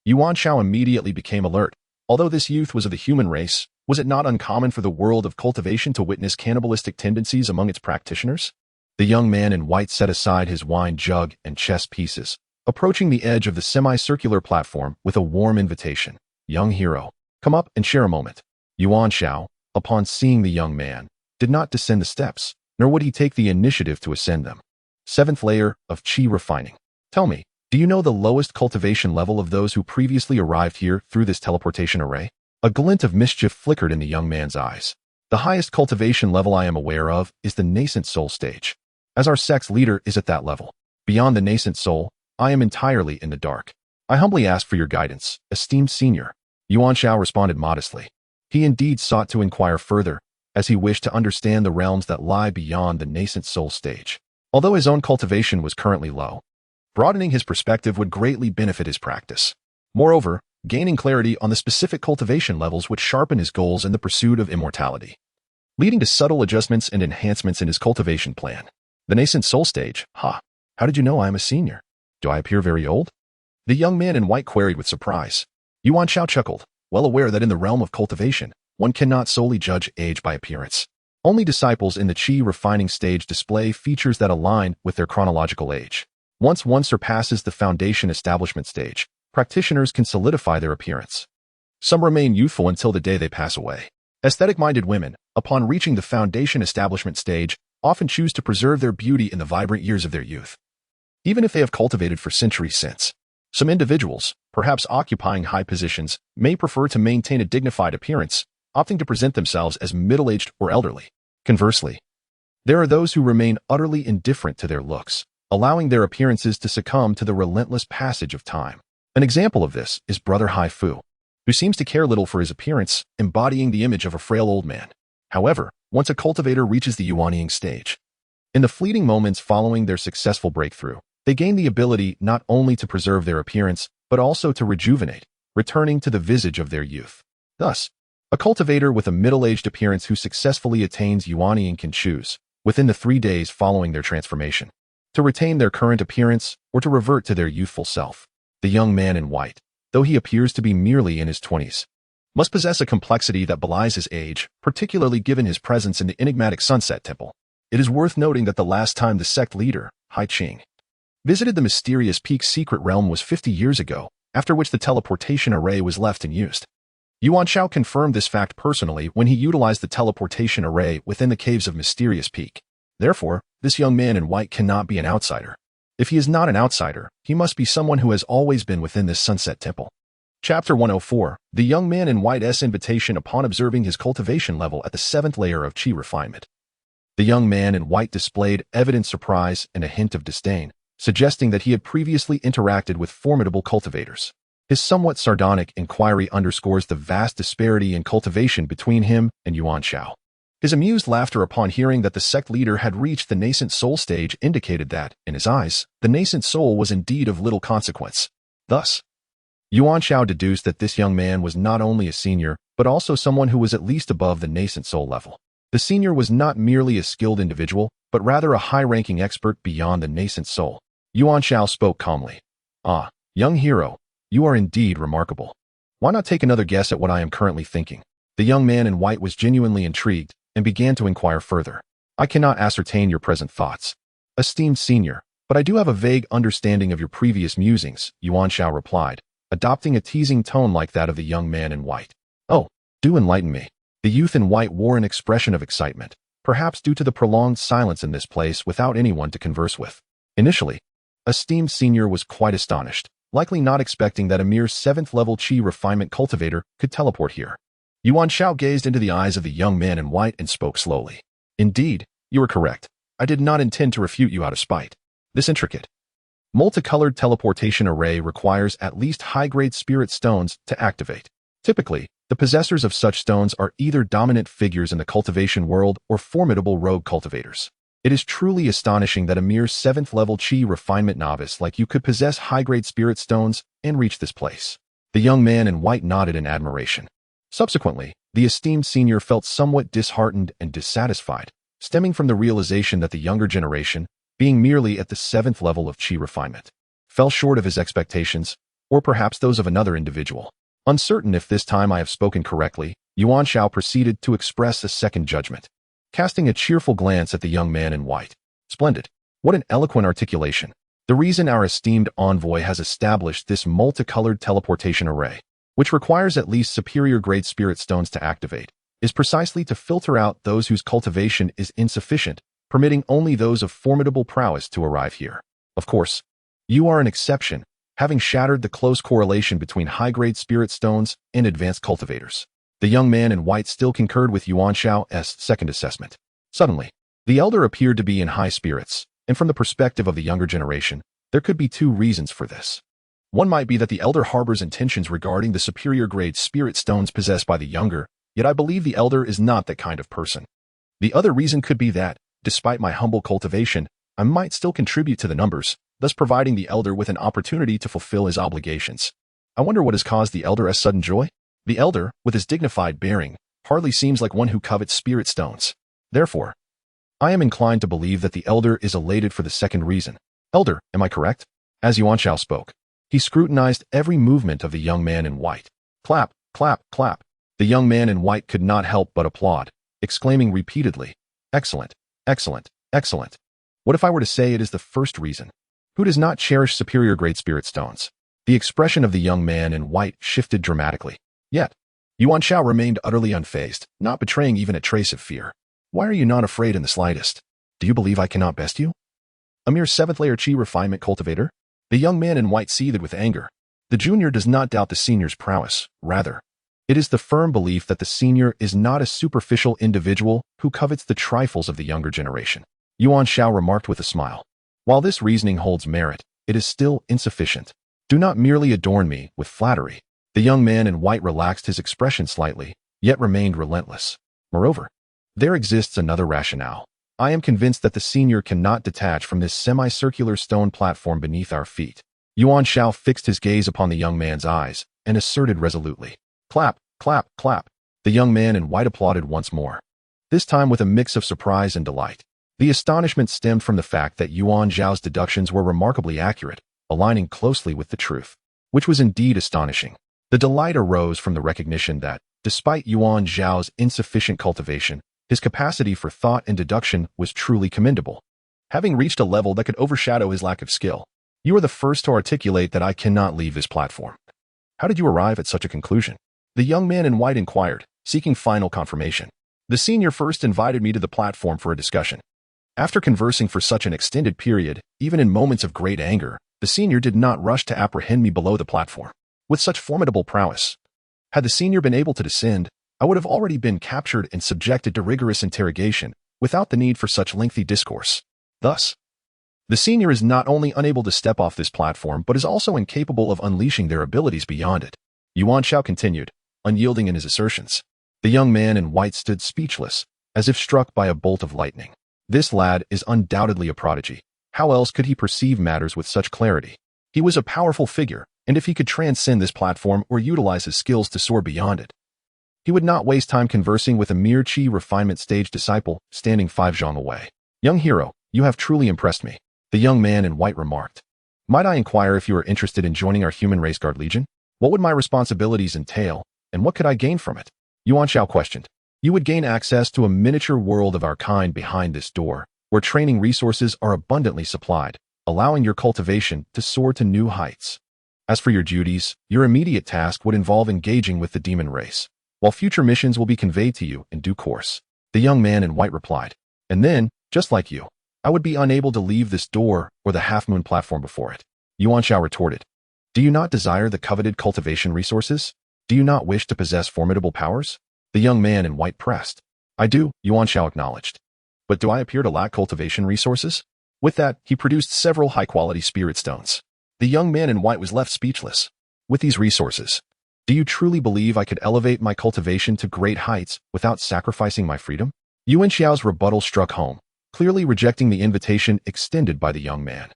Yuan Xiao immediately became alert. Although this youth was of the human race, was it not uncommon for the world of cultivation to witness cannibalistic tendencies among its practitioners? The young man in white set aside his wine jug and chess pieces, approaching the edge of the semicircular platform with a warm invitation. "Young hero, come up and share a moment." Yuan Xiao, upon seeing the young man, did not descend the steps, nor would he take the initiative to ascend them. 7th layer of Qi refining. Tell me, do you know the lowest cultivation level of those who previously arrived here through this teleportation array? A glint of mischief flickered in the young man's eyes. The highest cultivation level I am aware of is the nascent soul stage, as our sect's leader is at that level. Beyond the nascent soul, I am entirely in the dark. I humbly ask for your guidance, esteemed senior. Yuan Xiao responded modestly. He indeed sought to inquire further, as he wished to understand the realms that lie beyond the nascent soul stage. Although his own cultivation was currently low, Broadening his perspective would greatly benefit his practice. Moreover, gaining clarity on the specific cultivation levels would sharpen his goals in the pursuit of immortality, leading to subtle adjustments and enhancements in his cultivation plan. The nascent soul stage. Ha! How did you know I am a senior? Do I appear very old? The young man in white queried with surprise. Yuan Xiao chuckled, well aware that in the realm of cultivation, one cannot solely judge age by appearance. Only disciples in the qi refining stage display features that align with their chronological age. Once one surpasses the foundation establishment stage, practitioners can solidify their appearance. Some remain youthful until the day they pass away. Aesthetic-minded women, upon reaching the foundation establishment stage, often choose to preserve their beauty in the vibrant years of their youth, even if they have cultivated for centuries since. Some individuals, perhaps occupying high positions, may prefer to maintain a dignified appearance, opting to present themselves as middle-aged or elderly. Conversely, there are those who remain utterly indifferent to their looks, allowing their appearances to succumb to the relentless passage of time. An example of this is Brother Hai Fu, who seems to care little for his appearance, embodying the image of a frail old man. However, once a cultivator reaches the Yuanying stage, in the fleeting moments following their successful breakthrough, they gain the ability not only to preserve their appearance, but also to rejuvenate, returning to the visage of their youth. Thus, a cultivator with a middle-aged appearance who successfully attains Yuanying can choose, within the 3 days following their transformation, to retain their current appearance or to revert to their youthful self. The young man in white, though he appears to be merely in his 20s, must possess a complexity that belies his age, particularly given his presence in the enigmatic Sunset Temple. It is worth noting that the last time the sect leader, Hai Qing, visited the mysterious peak's secret realm was 50 years ago, after which the teleportation array was left unused. Yuan Xiao confirmed this fact personally when he utilized the teleportation array within the caves of Mysterious Peak. Therefore, this young man in white cannot be an outsider. If he is not an outsider, he must be someone who has always been within this Sunset Temple. Chapter 104, The Young Man in White's Invitation upon observing his cultivation level at the 7th layer of Qi refinement. The young man in white displayed evident surprise and a hint of disdain, suggesting that he had previously interacted with formidable cultivators. His somewhat sardonic inquiry underscores the vast disparity in cultivation between him and Yuan Xiao. His amused laughter upon hearing that the sect leader had reached the nascent soul stage indicated that, in his eyes, the nascent soul was indeed of little consequence. Thus, Yuan Xiao deduced that this young man was not only a senior, but also someone who was at least above the nascent soul level. The senior was not merely a skilled individual, but rather a high-ranking expert beyond the nascent soul. Yuan Xiao spoke calmly. Ah, young hero, you are indeed remarkable. Why not take another guess at what I am currently thinking? The young man in white was genuinely intrigued and began to inquire further. I cannot ascertain your present thoughts, esteemed senior, but I do have a vague understanding of your previous musings, Yuan Xiao replied, adopting a teasing tone like that of the young man in white. Oh, do enlighten me. The youth in white wore an expression of excitement, perhaps due to the prolonged silence in this place without anyone to converse with. Initially, esteemed senior was quite astonished, likely not expecting that a mere 7th-level Qi refinement cultivator could teleport here. Yuan Xiao gazed into the eyes of the young man in white and spoke slowly. Indeed, you are correct. I did not intend to refute you out of spite. This intricate, multicolored teleportation array requires at least high-grade spirit stones to activate. Typically, the possessors of such stones are either dominant figures in the cultivation world or formidable rogue cultivators. It is truly astonishing that a mere 7th-level Qi refinement novice like you could possess high-grade spirit stones and reach this place. The young man in white nodded in admiration. Subsequently, the esteemed senior felt somewhat disheartened and dissatisfied, stemming from the realization that the younger generation, being merely at the 7th level of Qi refinement, fell short of his expectations, or perhaps those of another individual. Uncertain if this time I have spoken correctly, Yuan Xiao proceeded to express a second judgment, casting a cheerful glance at the young man in white. Splendid. What an eloquent articulation. The reason our esteemed envoy has established this multicolored teleportation array, which requires at least superior-grade spirit stones to activate, is precisely to filter out those whose cultivation is insufficient, permitting only those of formidable prowess to arrive here. Of course, you are an exception, having shattered the close correlation between high-grade spirit stones and advanced cultivators. The young man in white still concurred with Yuan Xiao's second assessment. Suddenly, the elder appeared to be in high spirits, and from the perspective of the younger generation, there could be 2 reasons for this. One might be that the elder harbors intentions regarding the superior-grade spirit stones possessed by the younger, yet I believe the elder is not that kind of person. The other reason could be that, despite my humble cultivation, I might still contribute to the numbers, thus providing the elder with an opportunity to fulfill his obligations. I wonder what has caused the elder sudden joy? The elder, with his dignified bearing, hardly seems like one who covets spirit stones. Therefore, I am inclined to believe that the elder is elated for the second reason. Elder, am I correct? As Yuan Xiao spoke, he scrutinized every movement of the young man in white. Clap, clap, clap. The young man in white could not help but applaud, exclaiming repeatedly, "Excellent, excellent, excellent." What if I were to say it is the first reason? Who does not cherish superior great spirit stones? The expression of the young man in white shifted dramatically. Yet, Yuan Xiao remained utterly unfazed, not betraying even a trace of fear. Why are you not afraid in the slightest? Do you believe I cannot best you? A mere 7th-layer chi refinement cultivator? The young man in white seethed with anger. The junior does not doubt the senior's prowess. Rather, it is the firm belief that the senior is not a superficial individual who covets the trifles of the younger generation. Yuan Xiao remarked with a smile. While this reasoning holds merit, it is still insufficient. Do not merely adorn me with flattery. The young man in white relaxed his expression slightly, yet remained relentless. Moreover, there exists another rationale. I am convinced that the senior cannot detach from this semicircular stone platform beneath our feet. Yuan Xiao fixed his gaze upon the young man's eyes and asserted resolutely. Clap, clap, clap. The young man in white applauded once more, this time with a mix of surprise and delight. The astonishment stemmed from the fact that Yuan Xiao's deductions were remarkably accurate, aligning closely with the truth, which was indeed astonishing. The delight arose from the recognition that, despite Yuan Xiao's insufficient cultivation, his capacity for thought and deduction was truly commendable. Having reached a level that could overshadow his lack of skill, you are the first to articulate that I cannot leave this platform. How did you arrive at such a conclusion? The young man in white inquired, seeking final confirmation. The senior first invited me to the platform for a discussion. After conversing for such an extended period, even in moments of great anger, the senior did not rush to apprehend me below the platform. With such formidable prowess, had the senior been able to descend, I would have already been captured and subjected to rigorous interrogation, without the need for such lengthy discourse. Thus, the senior is not only unable to step off this platform, but is also incapable of unleashing their abilities beyond it. Yuan Xiao continued, unyielding in his assertions. The young man in white stood speechless, as if struck by a bolt of lightning. This lad is undoubtedly a prodigy. How else could he perceive matters with such clarity? He was a powerful figure, and if he could transcend this platform or utilize his skills to soar beyond it, he would not waste time conversing with a mere chi refinement stage disciple standing 5 zhang away. Young hero, you have truly impressed me, the young man in white remarked. Might I inquire if you are interested in joining our human race guard legion? What would my responsibilities entail, and what could I gain from it? Yuan Xiao questioned. You would gain access to a miniature world of our kind behind this door, where training resources are abundantly supplied, allowing your cultivation to soar to new heights. As for your duties, your immediate task would involve engaging with the demon race, while future missions will be conveyed to you in due course. The young man in white replied. And then, just like you, I would be unable to leave this door or the half-moon platform before it. Yuan Xiao retorted. Do you not desire the coveted cultivation resources? Do you not wish to possess formidable powers? The young man in white pressed. I do, Yuan Xiao acknowledged. But do I appear to lack cultivation resources? With that, he produced several high-quality spirit stones. The young man in white was left speechless. With these resources, do you truly believe I could elevate my cultivation to great heights without sacrificing my freedom? Yuan Xiao's rebuttal struck home, clearly rejecting the invitation extended by the young man.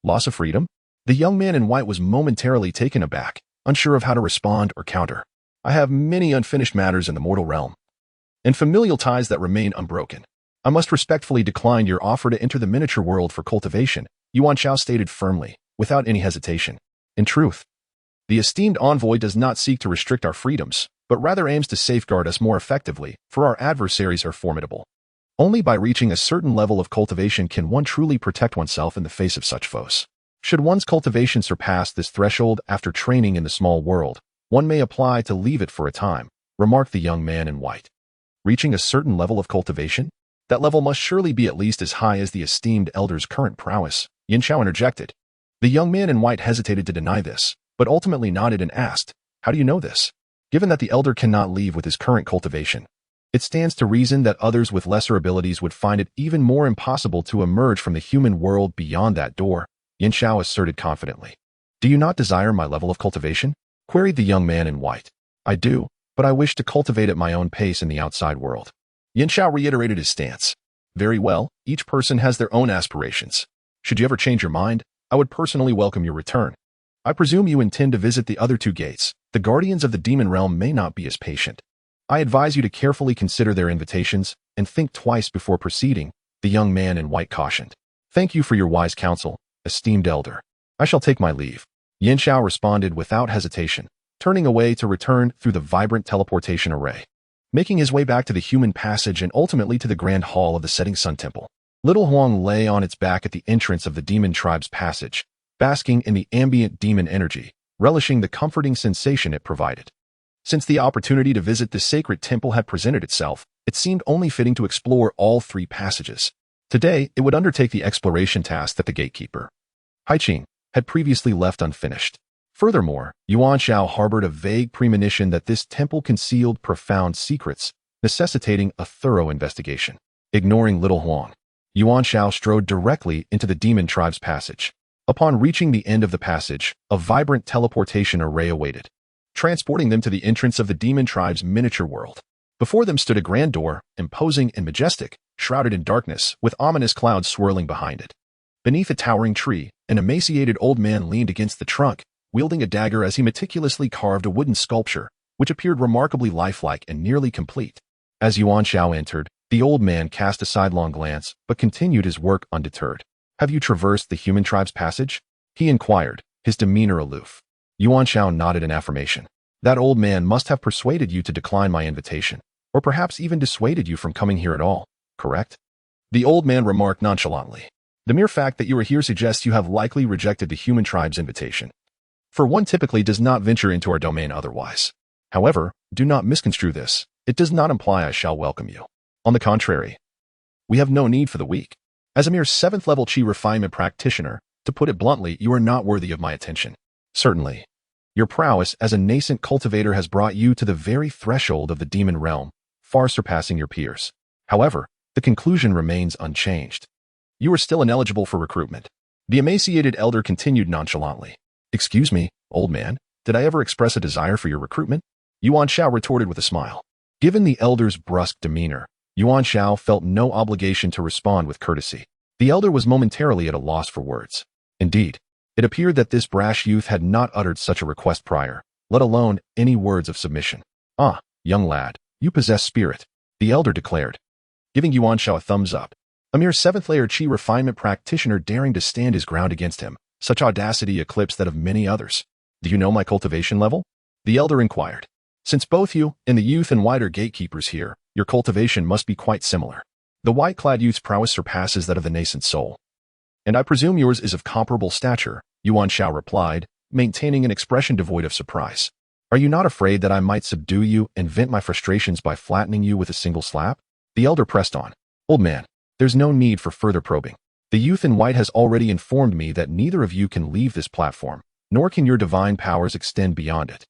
Loss of freedom? The young man in white was momentarily taken aback, unsure of how to respond or counter. I have many unfinished matters in the mortal realm, and familial ties that remain unbroken. I must respectfully decline your offer to enter the miniature world for cultivation, Yuan Xiao stated firmly, without any hesitation. In truth, the esteemed envoy does not seek to restrict our freedoms, but rather aims to safeguard us more effectively, for our adversaries are formidable. Only by reaching a certain level of cultivation can one truly protect oneself in the face of such foes. Should one's cultivation surpass this threshold after training in the small world, one may apply to leave it for a time, remarked the young man in white. Reaching a certain level of cultivation? That level must surely be at least as high as the esteemed elder's current prowess, Yuan Xiao interjected. The young man in white hesitated to deny this, but ultimately nodded and asked, How do you know this? Given that the elder cannot leave with his current cultivation, it stands to reason that others with lesser abilities would find it even more impossible to emerge from the human world beyond that door, Yuan Xiao asserted confidently. Do you not desire my level of cultivation? Queried the young man in white. I do, but I wish to cultivate at my own pace in the outside world. Yuan Xiao reiterated his stance. Very well, each person has their own aspirations. Should you ever change your mind, I would personally welcome your return. I presume you intend to visit the other two gates. The guardians of the demon realm may not be as patient. I advise you to carefully consider their invitations and think twice before proceeding, the young man in white cautioned. Thank you for your wise counsel, esteemed elder. I shall take my leave. Yuan Xiao responded without hesitation, turning away to return through the vibrant teleportation array. Making his way back to the human passage and ultimately to the grand hall of the setting sun temple. Little Huang lay on its back at the entrance of the demon tribe's passage, basking in the ambient demon energy, relishing the comforting sensation it provided. Since the opportunity to visit the sacred temple had presented itself, it seemed only fitting to explore all three passages. Today, it would undertake the exploration task that the gatekeeper, Haiqing, had previously left unfinished. Furthermore, Yuan Xiao harbored a vague premonition that this temple concealed profound secrets, necessitating a thorough investigation. Ignoring Little Huang, Yuan Xiao strode directly into the demon tribe's passage. Upon reaching the end of the passage, a vibrant teleportation array awaited, transporting them to the entrance of the demon tribe's miniature world. Before them stood a grand door, imposing and majestic, shrouded in darkness, with ominous clouds swirling behind it. Beneath a towering tree, an emaciated old man leaned against the trunk, wielding a dagger as he meticulously carved a wooden sculpture, which appeared remarkably lifelike and nearly complete. As Yuan Xiao entered, the old man cast a sidelong glance, but continued his work undeterred. Have you traversed the human tribe's passage? He inquired, his demeanor aloof. Yuan Xiao nodded in affirmation. That old man must have persuaded you to decline my invitation, or perhaps even dissuaded you from coming here at all, correct? The old man remarked nonchalantly. The mere fact that you are here suggests you have likely rejected the human tribe's invitation. For one typically does not venture into our domain otherwise. However, do not misconstrue this. It does not imply I shall welcome you. On the contrary, we have no need for the weak. As a mere 7th level Qi refinement practitioner, to put it bluntly, you are not worthy of my attention. Certainly, your prowess as a nascent cultivator has brought you to the very threshold of the demon realm, far surpassing your peers. However, the conclusion remains unchanged. You are still ineligible for recruitment. The emaciated elder continued nonchalantly. Excuse me, old man, did I ever express a desire for your recruitment? Yuan Xiao retorted with a smile. Given the elder's brusque demeanor, Yuan Xiao felt no obligation to respond with courtesy. The elder was momentarily at a loss for words. Indeed, it appeared that this brash youth had not uttered such a request prior, let alone any words of submission. Ah, young lad, you possess spirit, the elder declared, giving Yuan Xiao a thumbs up. A mere 7th layer Qi refinement practitioner daring to stand his ground against him. Such audacity eclipsed that of many others. Do you know my cultivation level? The elder inquired. Since both you and the youth and white are gatekeepers here, your cultivation must be quite similar. The white-clad youth's prowess surpasses that of the nascent soul. And I presume yours is of comparable stature, Yuan Xiao replied, maintaining an expression devoid of surprise. Are you not afraid that I might subdue you and vent my frustrations by flattening you with a single slap? The elder pressed on. Old man, there's no need for further probing. The youth in white has already informed me that neither of you can leave this platform, nor can your divine powers extend beyond it.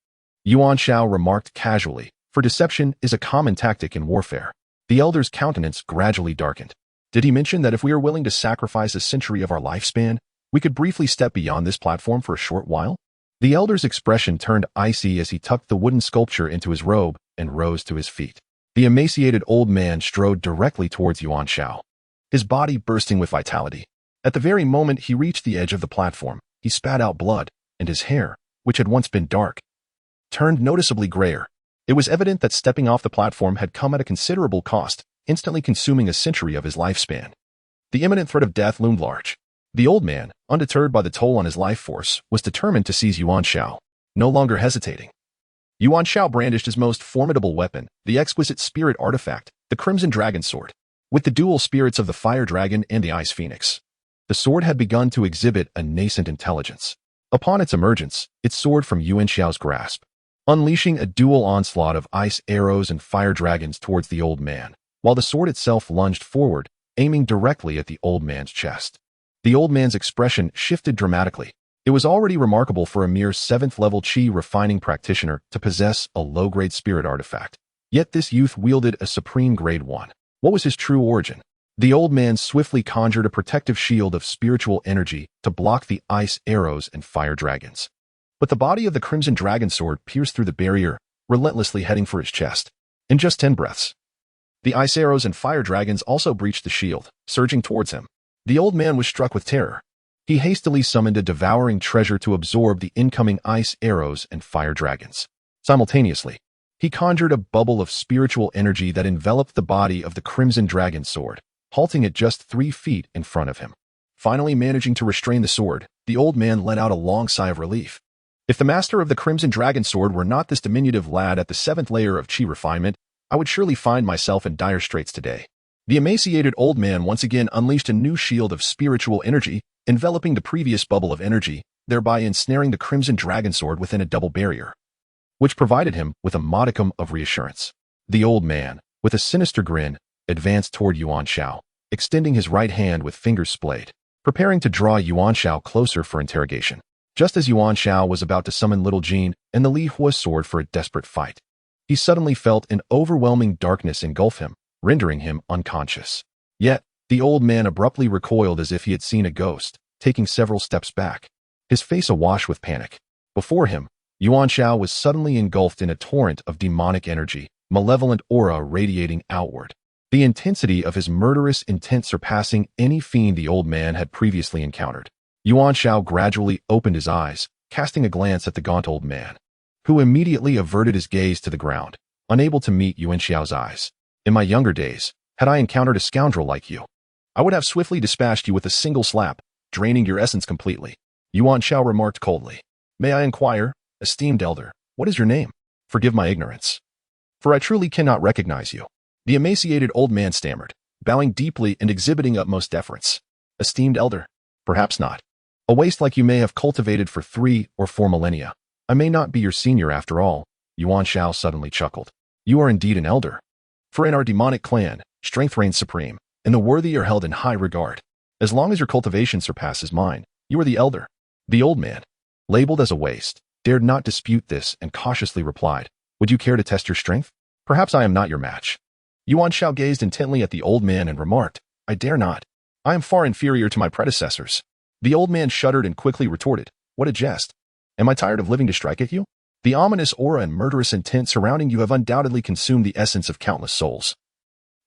Yuan Xiao remarked casually, for deception is a common tactic in warfare. The elder's countenance gradually darkened. Did he mention that if we are willing to sacrifice a century of our lifespan, we could briefly step beyond this platform for a short while? The elder's expression turned icy as he tucked the wooden sculpture into his robe and rose to his feet. The emaciated old man strode directly towards Yuan Xiao, his body bursting with vitality. At the very moment he reached the edge of the platform, he spat out blood, and his hair, which had once been dark, turned noticeably grayer. It was evident that stepping off the platform had come at a considerable cost, instantly consuming a century of his lifespan. The imminent threat of death loomed large. The old man, undeterred by the toll on his life force, was determined to seize Yuan Xiao, no longer hesitating. Yuan Xiao brandished his most formidable weapon, the exquisite spirit artifact, the Crimson Dragon Sword, with the dual spirits of the Fire Dragon and the Ice Phoenix. The sword had begun to exhibit a nascent intelligence. Upon its emergence, it soared from Yuan Xiao's grasp, unleashing a dual onslaught of ice arrows and fire dragons towards the old man, while the sword itself lunged forward, aiming directly at the old man's chest. The old man's expression shifted dramatically. It was already remarkable for a mere 7th level Qi refining practitioner to possess a low-grade spirit artifact. Yet this youth wielded a supreme grade 1. What was his true origin? The old man swiftly conjured a protective shield of spiritual energy to block the ice arrows and fire dragons. But the body of the Crimson Dragon Sword pierced through the barrier, relentlessly heading for his chest. In just 10 breaths, the ice arrows and fire dragons also breached the shield, surging towards him. The old man was struck with terror. He hastily summoned a devouring treasure to absorb the incoming ice arrows and fire dragons. Simultaneously, he conjured a bubble of spiritual energy that enveloped the body of the Crimson Dragon sword, halting it just 3 feet in front of him. Finally managing to restrain the sword, the old man let out a long sigh of relief. If the master of the Crimson Dragon sword were not this diminutive lad at the 7th layer of chi refinement, I would surely find myself in dire straits today. The emaciated old man once again unleashed a new shield of spiritual energy, enveloping the previous bubble of energy, thereby ensnaring the Crimson Dragon sword within a double barrier, which provided him with a modicum of reassurance. The old man, with a sinister grin, advanced toward Yuan Xiao, extending his right hand with fingers splayed, preparing to draw Yuan Xiao closer for interrogation. Just as Yuan Xiao was about to summon Little Jean and the Li Hua sword for a desperate fight, he suddenly felt an overwhelming darkness engulf him, rendering him unconscious. Yet, the old man abruptly recoiled as if he had seen a ghost, taking several steps back, his face awash with panic. Before him, Yuan Xiao was suddenly engulfed in a torrent of demonic energy, malevolent aura radiating outward, the intensity of his murderous intent surpassing any fiend the old man had previously encountered. Yuan Xiao gradually opened his eyes, casting a glance at the gaunt old man, who immediately averted his gaze to the ground, unable to meet Yuan Xiao's eyes. In my younger days, had I encountered a scoundrel like you, I would have swiftly dispatched you with a single slap, draining your essence completely. Yuan Xiao remarked coldly. May I inquire, esteemed elder, what is your name? Forgive my ignorance, for I truly cannot recognize you. The emaciated old man stammered, bowing deeply and exhibiting utmost deference. Esteemed elder? Perhaps not. A waste like you may have cultivated for 3 or 4 millennia. I may not be your senior after all. Yuan Xiao suddenly chuckled. You are indeed an elder. For in our demonic clan, strength reigns supreme, and the worthy are held in high regard. As long as your cultivation surpasses mine, you are the elder. The old man, labeled as a waste, dared not dispute this and cautiously replied, Would you care to test your strength? Perhaps I am not your match. Yuan Xiao gazed intently at the old man and remarked, I dare not. I am far inferior to my predecessors. The old man shuddered and quickly retorted, What a jest. Am I tired of living to strike at you? The ominous aura and murderous intent surrounding you have undoubtedly consumed the essence of countless souls,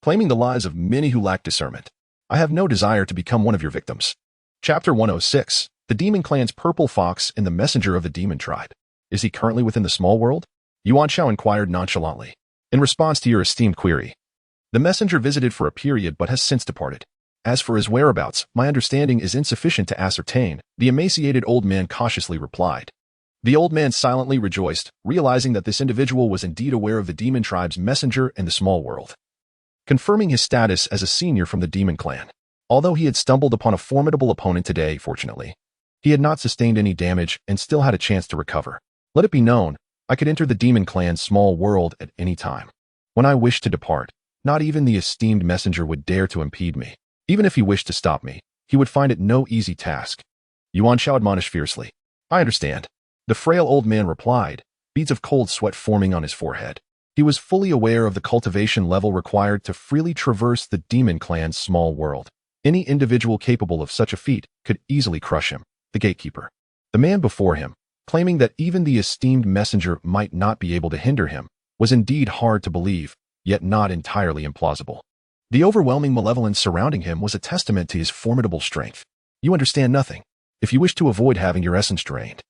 claiming the lives of many who lack discernment. I have no desire to become one of your victims. Chapter 106, The Demon Clan's Purple Fox and the Messenger of the Demon Tribe. Is he currently within the small world? Yuan Xiao inquired nonchalantly. In response to your esteemed query, the messenger visited for a period but has since departed. As for his whereabouts, my understanding is insufficient to ascertain, the emaciated old man cautiously replied. The old man silently rejoiced, realizing that this individual was indeed aware of the demon tribe's messenger in the small world, confirming his status as a senior from the demon clan. Although he had stumbled upon a formidable opponent today, fortunately, he had not sustained any damage and still had a chance to recover. Let it be known, I could enter the demon clan's small world at any time. When I wished to depart, not even the esteemed messenger would dare to impede me. Even if he wished to stop me, he would find it no easy task. Yuan Xiao admonished fiercely. I understand. The frail old man replied, beads of cold sweat forming on his forehead. He was fully aware of the cultivation level required to freely traverse the demon clan's small world. Any individual capable of such a feat could easily crush him, the gatekeeper. The man before him, claiming that even the esteemed messenger might not be able to hinder him, was indeed hard to believe, yet not entirely implausible. The overwhelming malevolence surrounding him was a testament to his formidable strength. You understand nothing. If you wish to avoid having your essence drained,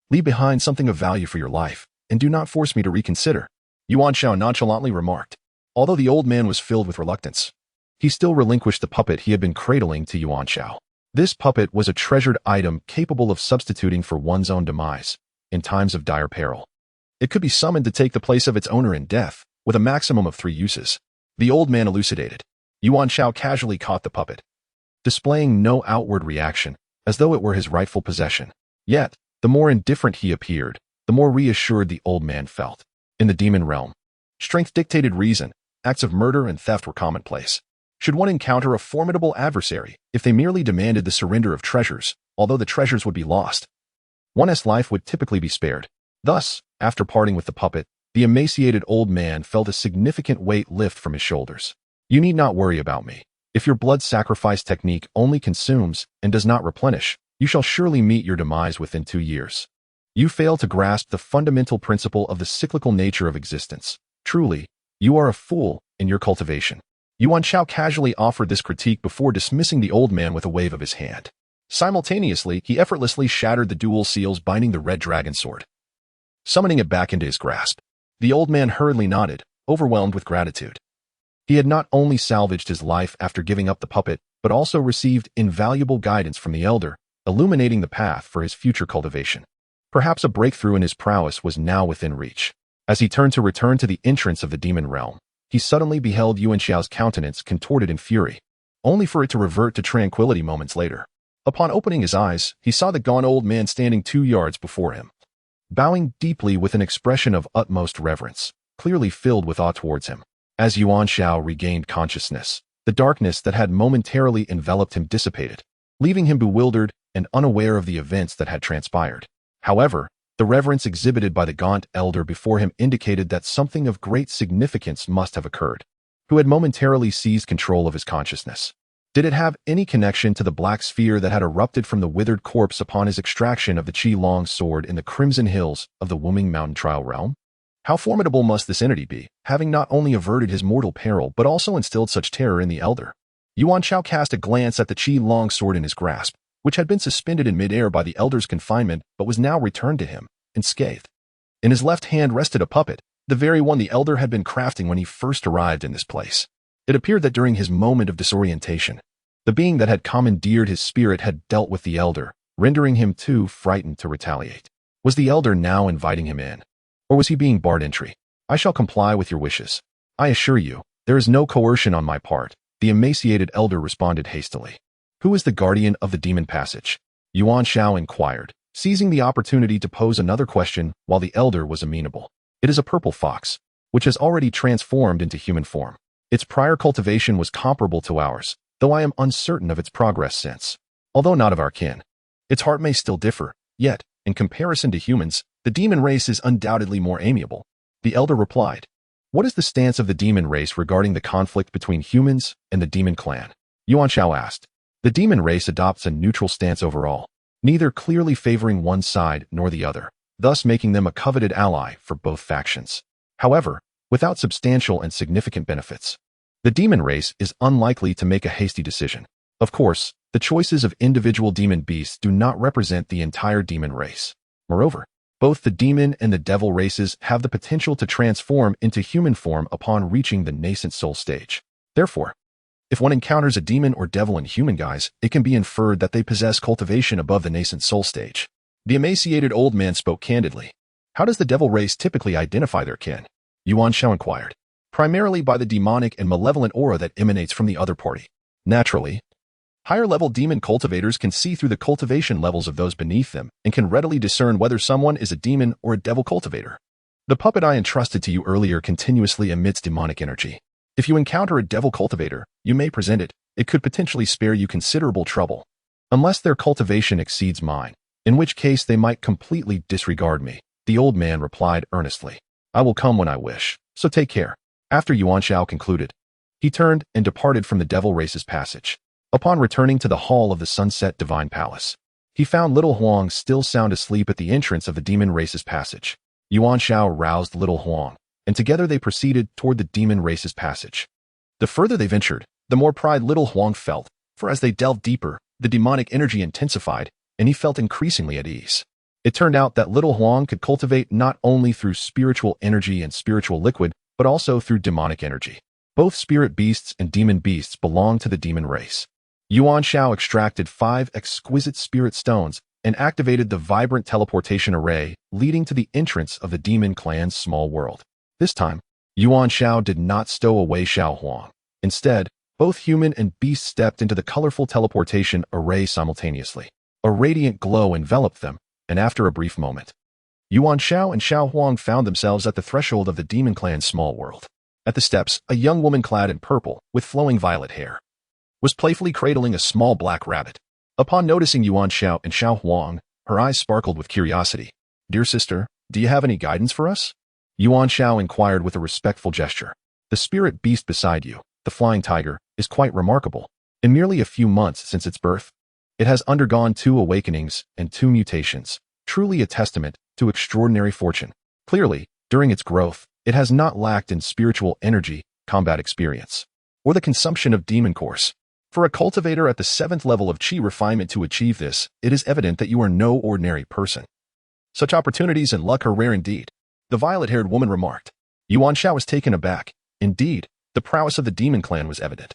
leave behind something of value for your life, and do not force me to reconsider, Yuan Xiao nonchalantly remarked. Although the old man was filled with reluctance, he still relinquished the puppet he had been cradling to Yuan Xiao. This puppet was a treasured item capable of substituting for one's own demise in times of dire peril. It could be summoned to take the place of its owner in death, with a maximum of 3 uses. The old man elucidated. Yuan Xiao casually caught the puppet, displaying no outward reaction, as though it were his rightful possession. Yet, the more indifferent he appeared, the more reassured the old man felt. In the demon realm, strength dictated reason, acts of murder and theft were commonplace. Should one encounter a formidable adversary, if they merely demanded the surrender of treasures, although the treasures would be lost, one's life would typically be spared. Thus, after parting with the puppet, the emaciated old man felt a significant weight lift from his shoulders. You need not worry about me. If your blood sacrifice technique only consumes and does not replenish, you shall surely meet your demise within 2 years. You fail to grasp the fundamental principle of the cyclical nature of existence. Truly, you are a fool in your cultivation. Yuan Xiao casually offered this critique before dismissing the old man with a wave of his hand. Simultaneously, he effortlessly shattered the dual seals binding the red dragon sword, summoning it back into his grasp. The old man hurriedly nodded, overwhelmed with gratitude. He had not only salvaged his life after giving up the puppet, but also received invaluable guidance from the elder, illuminating the path for his future cultivation. Perhaps a breakthrough in his prowess was now within reach. As he turned to return to the entrance of the demon realm, he suddenly beheld Yuan Xiao's countenance contorted in fury, only for it to revert to tranquility moments later. Upon opening his eyes, he saw the gaunt old man standing 2 yards before him, bowing deeply with an expression of utmost reverence, clearly filled with awe towards him. As Yuan Xiao regained consciousness, the darkness that had momentarily enveloped him dissipated, leaving him bewildered and unaware of the events that had transpired. However, the reverence exhibited by the gaunt elder before him indicated that something of great significance must have occurred, who had momentarily seized control of his consciousness. Did it have any connection to the black sphere that had erupted from the withered corpse upon his extraction of the Qi Long sword in the crimson hills of the Wuming Mountain Trial realm? How formidable must this entity be, having not only averted his mortal peril but also instilled such terror in the elder? Yuan Xiao cast a glance at the Qi Long sword in his grasp, which had been suspended in midair by the elder's confinement but was now returned to him, unscathed. In his left hand rested a puppet, the very one the elder had been crafting when he first arrived in this place. It appeared that during his moment of disorientation, the being that had commandeered his spirit had dealt with the elder, rendering him too frightened to retaliate. Was the elder now inviting him in? Or was he being barred entry? I shall comply with your wishes. I assure you, there is no coercion on my part, the emaciated elder responded hastily. Who is the guardian of the demon passage? Yuan Xiao inquired, seizing the opportunity to pose another question while the elder was amenable. It is a purple fox, which has already transformed into human form. Its prior cultivation was comparable to ours, though I am uncertain of its progress since. Although not of our kin, its heart may still differ, yet, in comparison to humans, the demon race is undoubtedly more amiable. The elder replied. What is the stance of the demon race regarding the conflict between humans and the demon clan? Yuan Xiao asked. The demon race adopts a neutral stance overall, neither clearly favoring one side nor the other, thus making them a coveted ally for both factions. However, without substantial and significant benefits, the demon race is unlikely to make a hasty decision. Of course, the choices of individual demon beasts do not represent the entire demon race. Moreover, both the demon and the devil races have the potential to transform into human form upon reaching the nascent soul stage. Therefore, if one encounters a demon or devil in human guise, it can be inferred that they possess cultivation above the nascent soul stage. The emaciated old man spoke candidly. How does the devil race typically identify their kin? Yuan Xiao inquired. Primarily by the demonic and malevolent aura that emanates from the other party. Naturally, higher-level demon cultivators can see through the cultivation levels of those beneath them and can readily discern whether someone is a demon or a devil cultivator. The puppet I entrusted to you earlier continuously emits demonic energy. If you encounter a devil cultivator, you may present it. It could potentially spare you considerable trouble, unless their cultivation exceeds mine, in which case they might completely disregard me. The old man replied earnestly. I will come when I wish, so take care. After Yuan Xiao concluded, he turned and departed from the devil race's passage. Upon returning to the hall of the Sunset Divine Palace, he found little Huang still sound asleep at the entrance of the demon race's passage. Yuan Xiao roused little Huang, and together they proceeded toward the demon race's passage. The further they ventured, the more pride little Huang felt, for as they delved deeper, the demonic energy intensified, and he felt increasingly at ease. It turned out that little Huang could cultivate not only through spiritual energy and spiritual liquid, but also through demonic energy. Both spirit beasts and demon beasts belong to the demon race. Yuan Xiao extracted 5 exquisite spirit stones and activated the vibrant teleportation array leading to the entrance of the demon clan's small world. This time, Yuan Xiao did not stow away Xiao Huang. Instead, both human and beast stepped into the colorful teleportation array simultaneously. A radiant glow enveloped them, and after a brief moment, Yuan Xiao and Xiao Huang found themselves at the threshold of the demon clan's small world. At the steps, a young woman clad in purple, with flowing violet hair, was playfully cradling a small black rabbit. Upon noticing Yuan Xiao and Xiao Huang, her eyes sparkled with curiosity. Dear sister, do you have any guidance for us? Yuan Xiao inquired with a respectful gesture. The spirit beast beside you, the flying tiger, is quite remarkable. In merely a few months since its birth, it has undergone 2 awakenings and 2 mutations, truly a testament to extraordinary fortune. Clearly, during its growth, it has not lacked in spiritual energy, combat experience, or the consumption of demon course. For a cultivator at the 7th level of Qi refinement to achieve this, it is evident that you are no ordinary person. Such opportunities and luck are rare indeed, the violet-haired woman remarked. Yuan Xiao was taken aback. Indeed, the prowess of the demon clan was evident,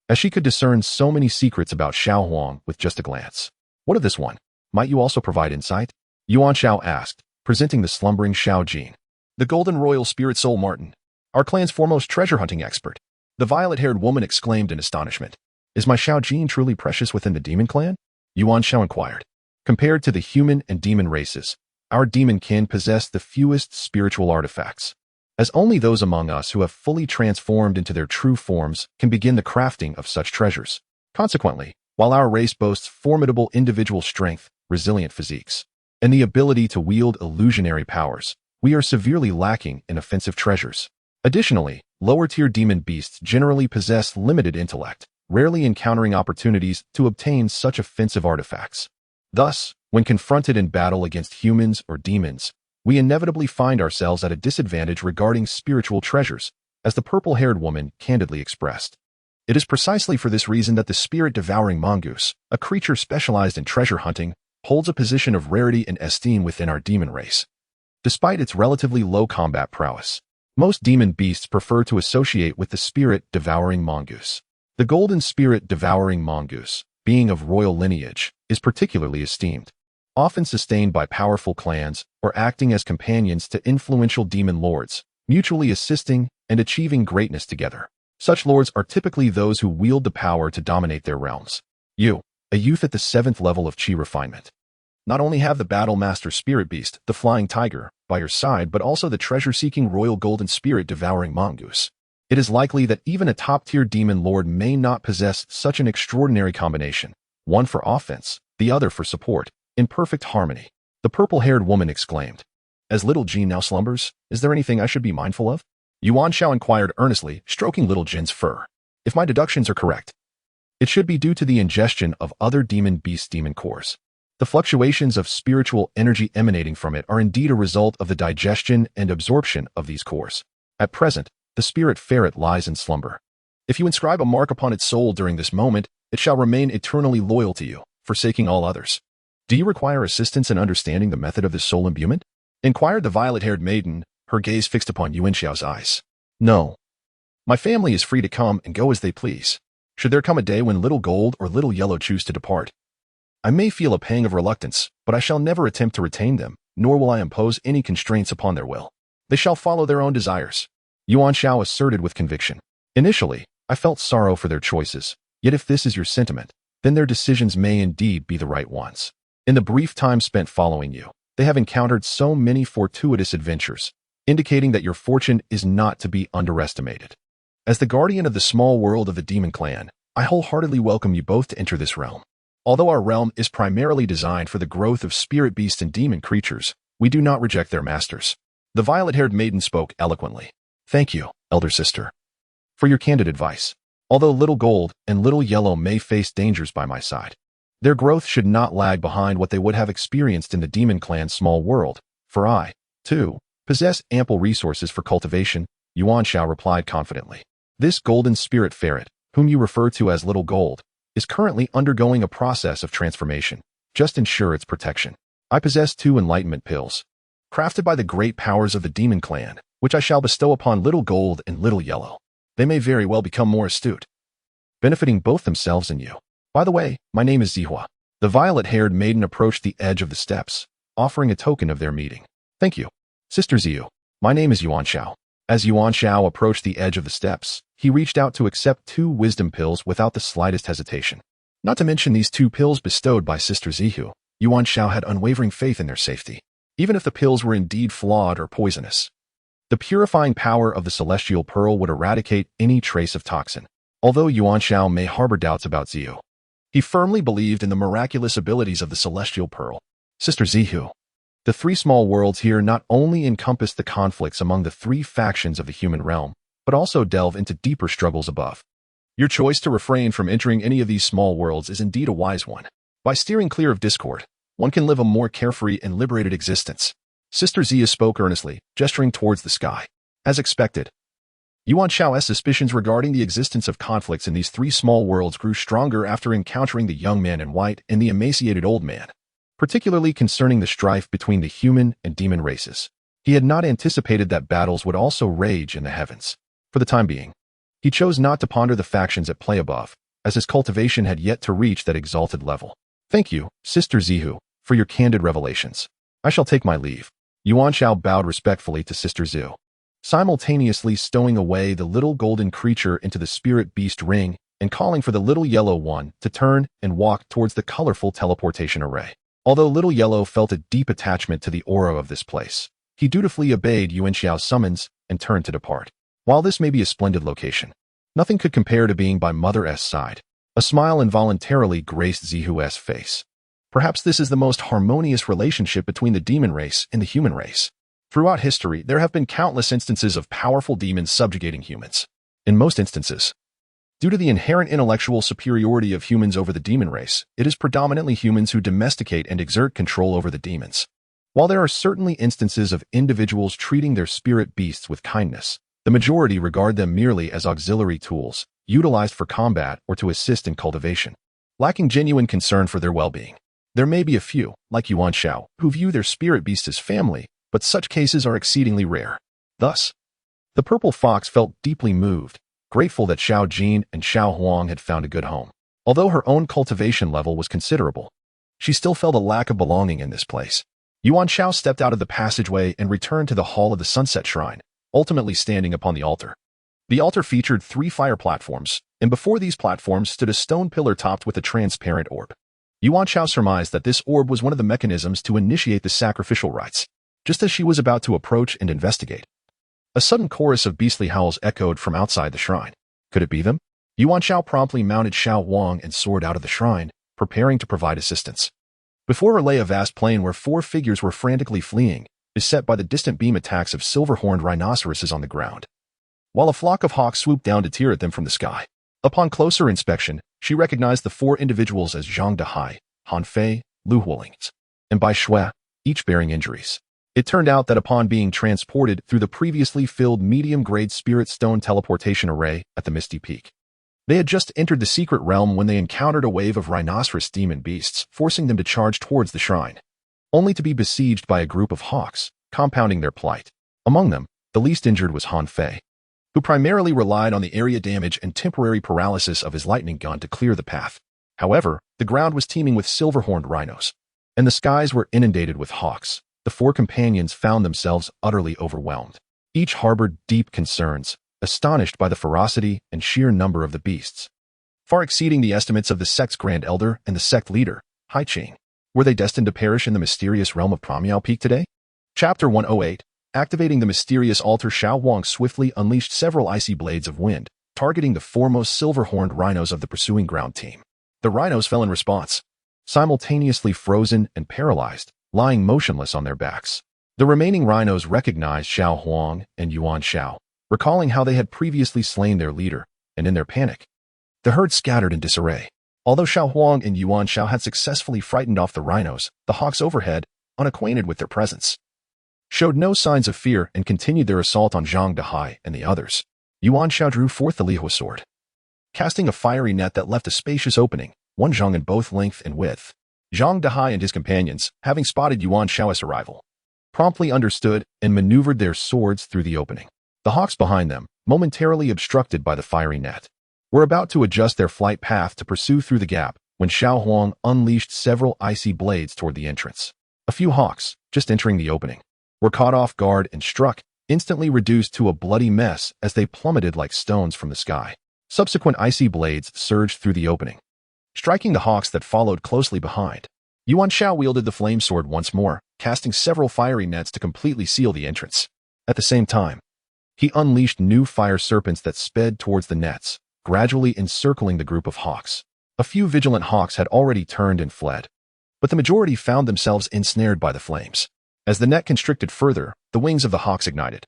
as she could discern so many secrets about Xiao Huang with just a glance. What of this one? Might you also provide insight? Yuan Xiao asked, presenting the slumbering Xiao Jin. The golden royal spirit soul Martin, our clan's foremost treasure hunting expert. The violet-haired woman exclaimed in astonishment. Is my Xiao Jin truly precious within the demon clan? Yuan Xiao inquired. Compared to the human and demon races, our demon kin possess the fewest spiritual artifacts, as only those among us who have fully transformed into their true forms can begin the crafting of such treasures. Consequently, while our race boasts formidable individual strength, resilient physiques, and the ability to wield illusionary powers, we are severely lacking in offensive treasures. Additionally, lower-tier demon beasts generally possess limited intellect, rarely encountering opportunities to obtain such offensive artifacts. Thus, when confronted in battle against humans or demons, we inevitably find ourselves at a disadvantage regarding spiritual treasures, as the purple-haired woman candidly expressed. It is precisely for this reason that the spirit-devouring mongoose, a creature specialized in treasure hunting, holds a position of rarity and esteem within our demon race. Despite its relatively low combat prowess, most demon beasts prefer to associate with the spirit-devouring mongoose. The golden spirit-devouring mongoose, being of royal lineage, is particularly esteemed, often sustained by powerful clans or acting as companions to influential demon lords, mutually assisting and achieving greatness together. Such lords are typically those who wield the power to dominate their realms. You, a youth at the 7th level of Qi refinement, not only have the battle master spirit beast, the flying tiger, by your side, but also the treasure-seeking royal golden spirit-devouring mongoose. It is likely that even a top-tier demon lord may not possess such an extraordinary combination, one for offense, the other for support, in perfect harmony. The purple-haired woman exclaimed. As little Jean now slumbers, is there anything I should be mindful of? Yuan Xiao inquired earnestly, stroking little Jin's fur. If my deductions are correct, it should be due to the ingestion of other demon beasts' demon cores. The fluctuations of spiritual energy emanating from it are indeed a result of the digestion and absorption of these cores. At present, the spirit ferret lies in slumber. If you inscribe a mark upon its soul during this moment, it shall remain eternally loyal to you, forsaking all others. Do you require assistance in understanding the method of this soul imbuement? Inquired the violet-haired maiden, her gaze fixed upon Yuan Xiao's eyes. No. My family is free to come and go as they please. Should there come a day when little gold or little yellow choose to depart, I may feel a pang of reluctance, but I shall never attempt to retain them, nor will I impose any constraints upon their will. They shall follow their own desires. Yuan Xiao asserted with conviction. Initially, I felt sorrow for their choices, yet if this is your sentiment, then their decisions may indeed be the right ones. In the brief time spent following you, they have encountered so many fortuitous adventures, indicating that your fortune is not to be underestimated. As the guardian of the small world of the demon clan, I wholeheartedly welcome you both to enter this realm. Although our realm is primarily designed for the growth of spirit beasts and demon creatures, we do not reject their masters. The violet-haired maiden spoke eloquently. Thank you, elder sister, for your candid advice. Although little gold and little yellow may face dangers by my side, their growth should not lag behind what they would have experienced in the demon clan's small world, for I, too, possess ample resources for cultivation, Yuan Xiao replied confidently. This golden spirit ferret, whom you refer to as Little Gold, is currently undergoing a process of transformation. Just ensure its protection. I possess 2 enlightenment pills, crafted by the great powers of the demon clan, which I shall bestow upon Little Gold and Little Yellow. They may very well become more astute, benefiting both themselves and you. By the way, my name is Zihua. The violet-haired maiden approached the edge of the steps, offering a token of their meeting. Thank you, Sister Ziyu. My name is Yuan Xiao. As Yuan Xiao approached the edge of the steps, he reached out to accept 2 wisdom pills without the slightest hesitation. Not to mention these 2 pills bestowed by Sister Zihu, Yuan Xiao had unwavering faith in their safety, even if the pills were indeed flawed or poisonous. The purifying power of the celestial pearl would eradicate any trace of toxin. Although Yuan Xiao may harbor doubts about Ziyu, he firmly believed in the miraculous abilities of the celestial pearl. Sister Zihu, the 3 small worlds here not only encompass the conflicts among the 3 factions of the human realm, but also delve into deeper struggles above. Your choice to refrain from entering any of these small worlds is indeed a wise one. By steering clear of discord, one can live a more carefree and liberated existence. Sister Zia spoke earnestly, gesturing towards the sky. As expected, Yuan Xiao's suspicions regarding the existence of conflicts in these three small worlds grew stronger after encountering the young man in white and the emaciated old man, particularly concerning the strife between the human and demon races. He had not anticipated that battles would also rage in the heavens. For the time being, he chose not to ponder the factions at play above, as his cultivation had yet to reach that exalted level. Thank you, Sister Zihu, for your candid revelations. I shall take my leave. Yuan Xiao bowed respectfully to Sister Zhu, simultaneously stowing away the little golden creature into the spirit beast ring and calling for the little yellow one to turn and walk towards the colorful teleportation array. Although little yellow felt a deep attachment to the aura of this place, he dutifully obeyed Yuan Xiao's summons and turned to depart. While this may be a splendid location, nothing could compare to being by Mother's side. A smile involuntarily graced Zihu's face. Perhaps this is the most harmonious relationship between the demon race and the human race. Throughout history, there have been countless instances of powerful demons subjugating humans. In most instances, due to the inherent intellectual superiority of humans over the demon race, it is predominantly humans who domesticate and exert control over the demons. While there are certainly instances of individuals treating their spirit beasts with kindness, the majority regard them merely as auxiliary tools, utilized for combat or to assist in cultivation, lacking genuine concern for their well-being. There may be a few, like Yuan Xiao, who view their spirit beast as family, but such cases are exceedingly rare. Thus, the purple fox felt deeply moved, grateful that Xiao Jin and Xiao Huang had found a good home. Although her own cultivation level was considerable, she still felt a lack of belonging in this place. Yuan Xiao stepped out of the passageway and returned to the hall of the Sunset Shrine, ultimately standing upon the altar. The altar featured 3 fire platforms, and before these platforms stood a stone pillar topped with a transparent orb. Yuan Xiao surmised that this orb was one of the mechanisms to initiate the sacrificial rites. Just as she was about to approach and investigate, a sudden chorus of beastly howls echoed from outside the shrine. Could it be them? Yuan Xiao promptly mounted Xiao Huang and soared out of the shrine, preparing to provide assistance. Before her lay a vast plain where 4 figures were frantically fleeing, beset by the distant beam attacks of silver-horned rhinoceroses on the ground, while a flock of hawks swooped down to tear at them from the sky. Upon closer inspection, she recognized the 4 individuals as Zhang Dehai, Han Fei, Lu Huolings, and Bai Shui, each bearing injuries. It turned out that upon being transported through the previously filled medium-grade spirit stone teleportation array at the Misty Peak, they had just entered the secret realm when they encountered a wave of rhinoceros demon beasts, forcing them to charge towards the shrine, only to be besieged by a group of hawks, compounding their plight. Among them, the least injured was Han Fei, who primarily relied on the area damage and temporary paralysis of his lightning gun to clear the path. However, the ground was teeming with silver-horned rhinos, and the skies were inundated with hawks. The 4 companions found themselves utterly overwhelmed. Each harbored deep concerns, astonished by the ferocity and sheer number of the beasts, far exceeding the estimates of the sect's grand elder and the sect leader, Hai Qing. Were they destined to perish in the mysterious realm of Promiao Peak today? Chapter 108. Activating the mysterious altar, Xiao Huang swiftly unleashed several icy blades of wind, targeting the foremost silver-horned rhinos of the pursuing ground team. The rhinos fell in response, simultaneously frozen and paralyzed, lying motionless on their backs. The remaining rhinos recognized Xiao Huang and Yuan Xiao, recalling how they had previously slain their leader, and in their panic, the herd scattered in disarray. Although Xiao Huang and Yuan Xiao had successfully frightened off the rhinos, the hawks overhead, unacquainted with their presence, showed no signs of fear and continued their assault on Zhang Dehai and the others. Yuan Xiao drew forth the Lihua sword, casting a fiery net that left a spacious opening, 1 zhang in both length and width. Zhang Dehai and his companions, having spotted Yuan Xiao's arrival, promptly understood and maneuvered their swords through the opening. The hawks behind them, momentarily obstructed by the fiery net, were about to adjust their flight path to pursue through the gap when Xiao Huang unleashed several icy blades toward the entrance. A few hawks, just entering the opening, were caught off guard and struck, instantly reduced to a bloody mess as they plummeted like stones from the sky. Subsequent icy blades surged through the opening, striking the hawks that followed closely behind. Yuan Xiao wielded the flame sword once more, casting several fiery nets to completely seal the entrance. At the same time, he unleashed new fire serpents that sped towards the nets, gradually encircling the group of hawks. A few vigilant hawks had already turned and fled, but the majority found themselves ensnared by the flames. As the net constricted further, the wings of the hawks ignited,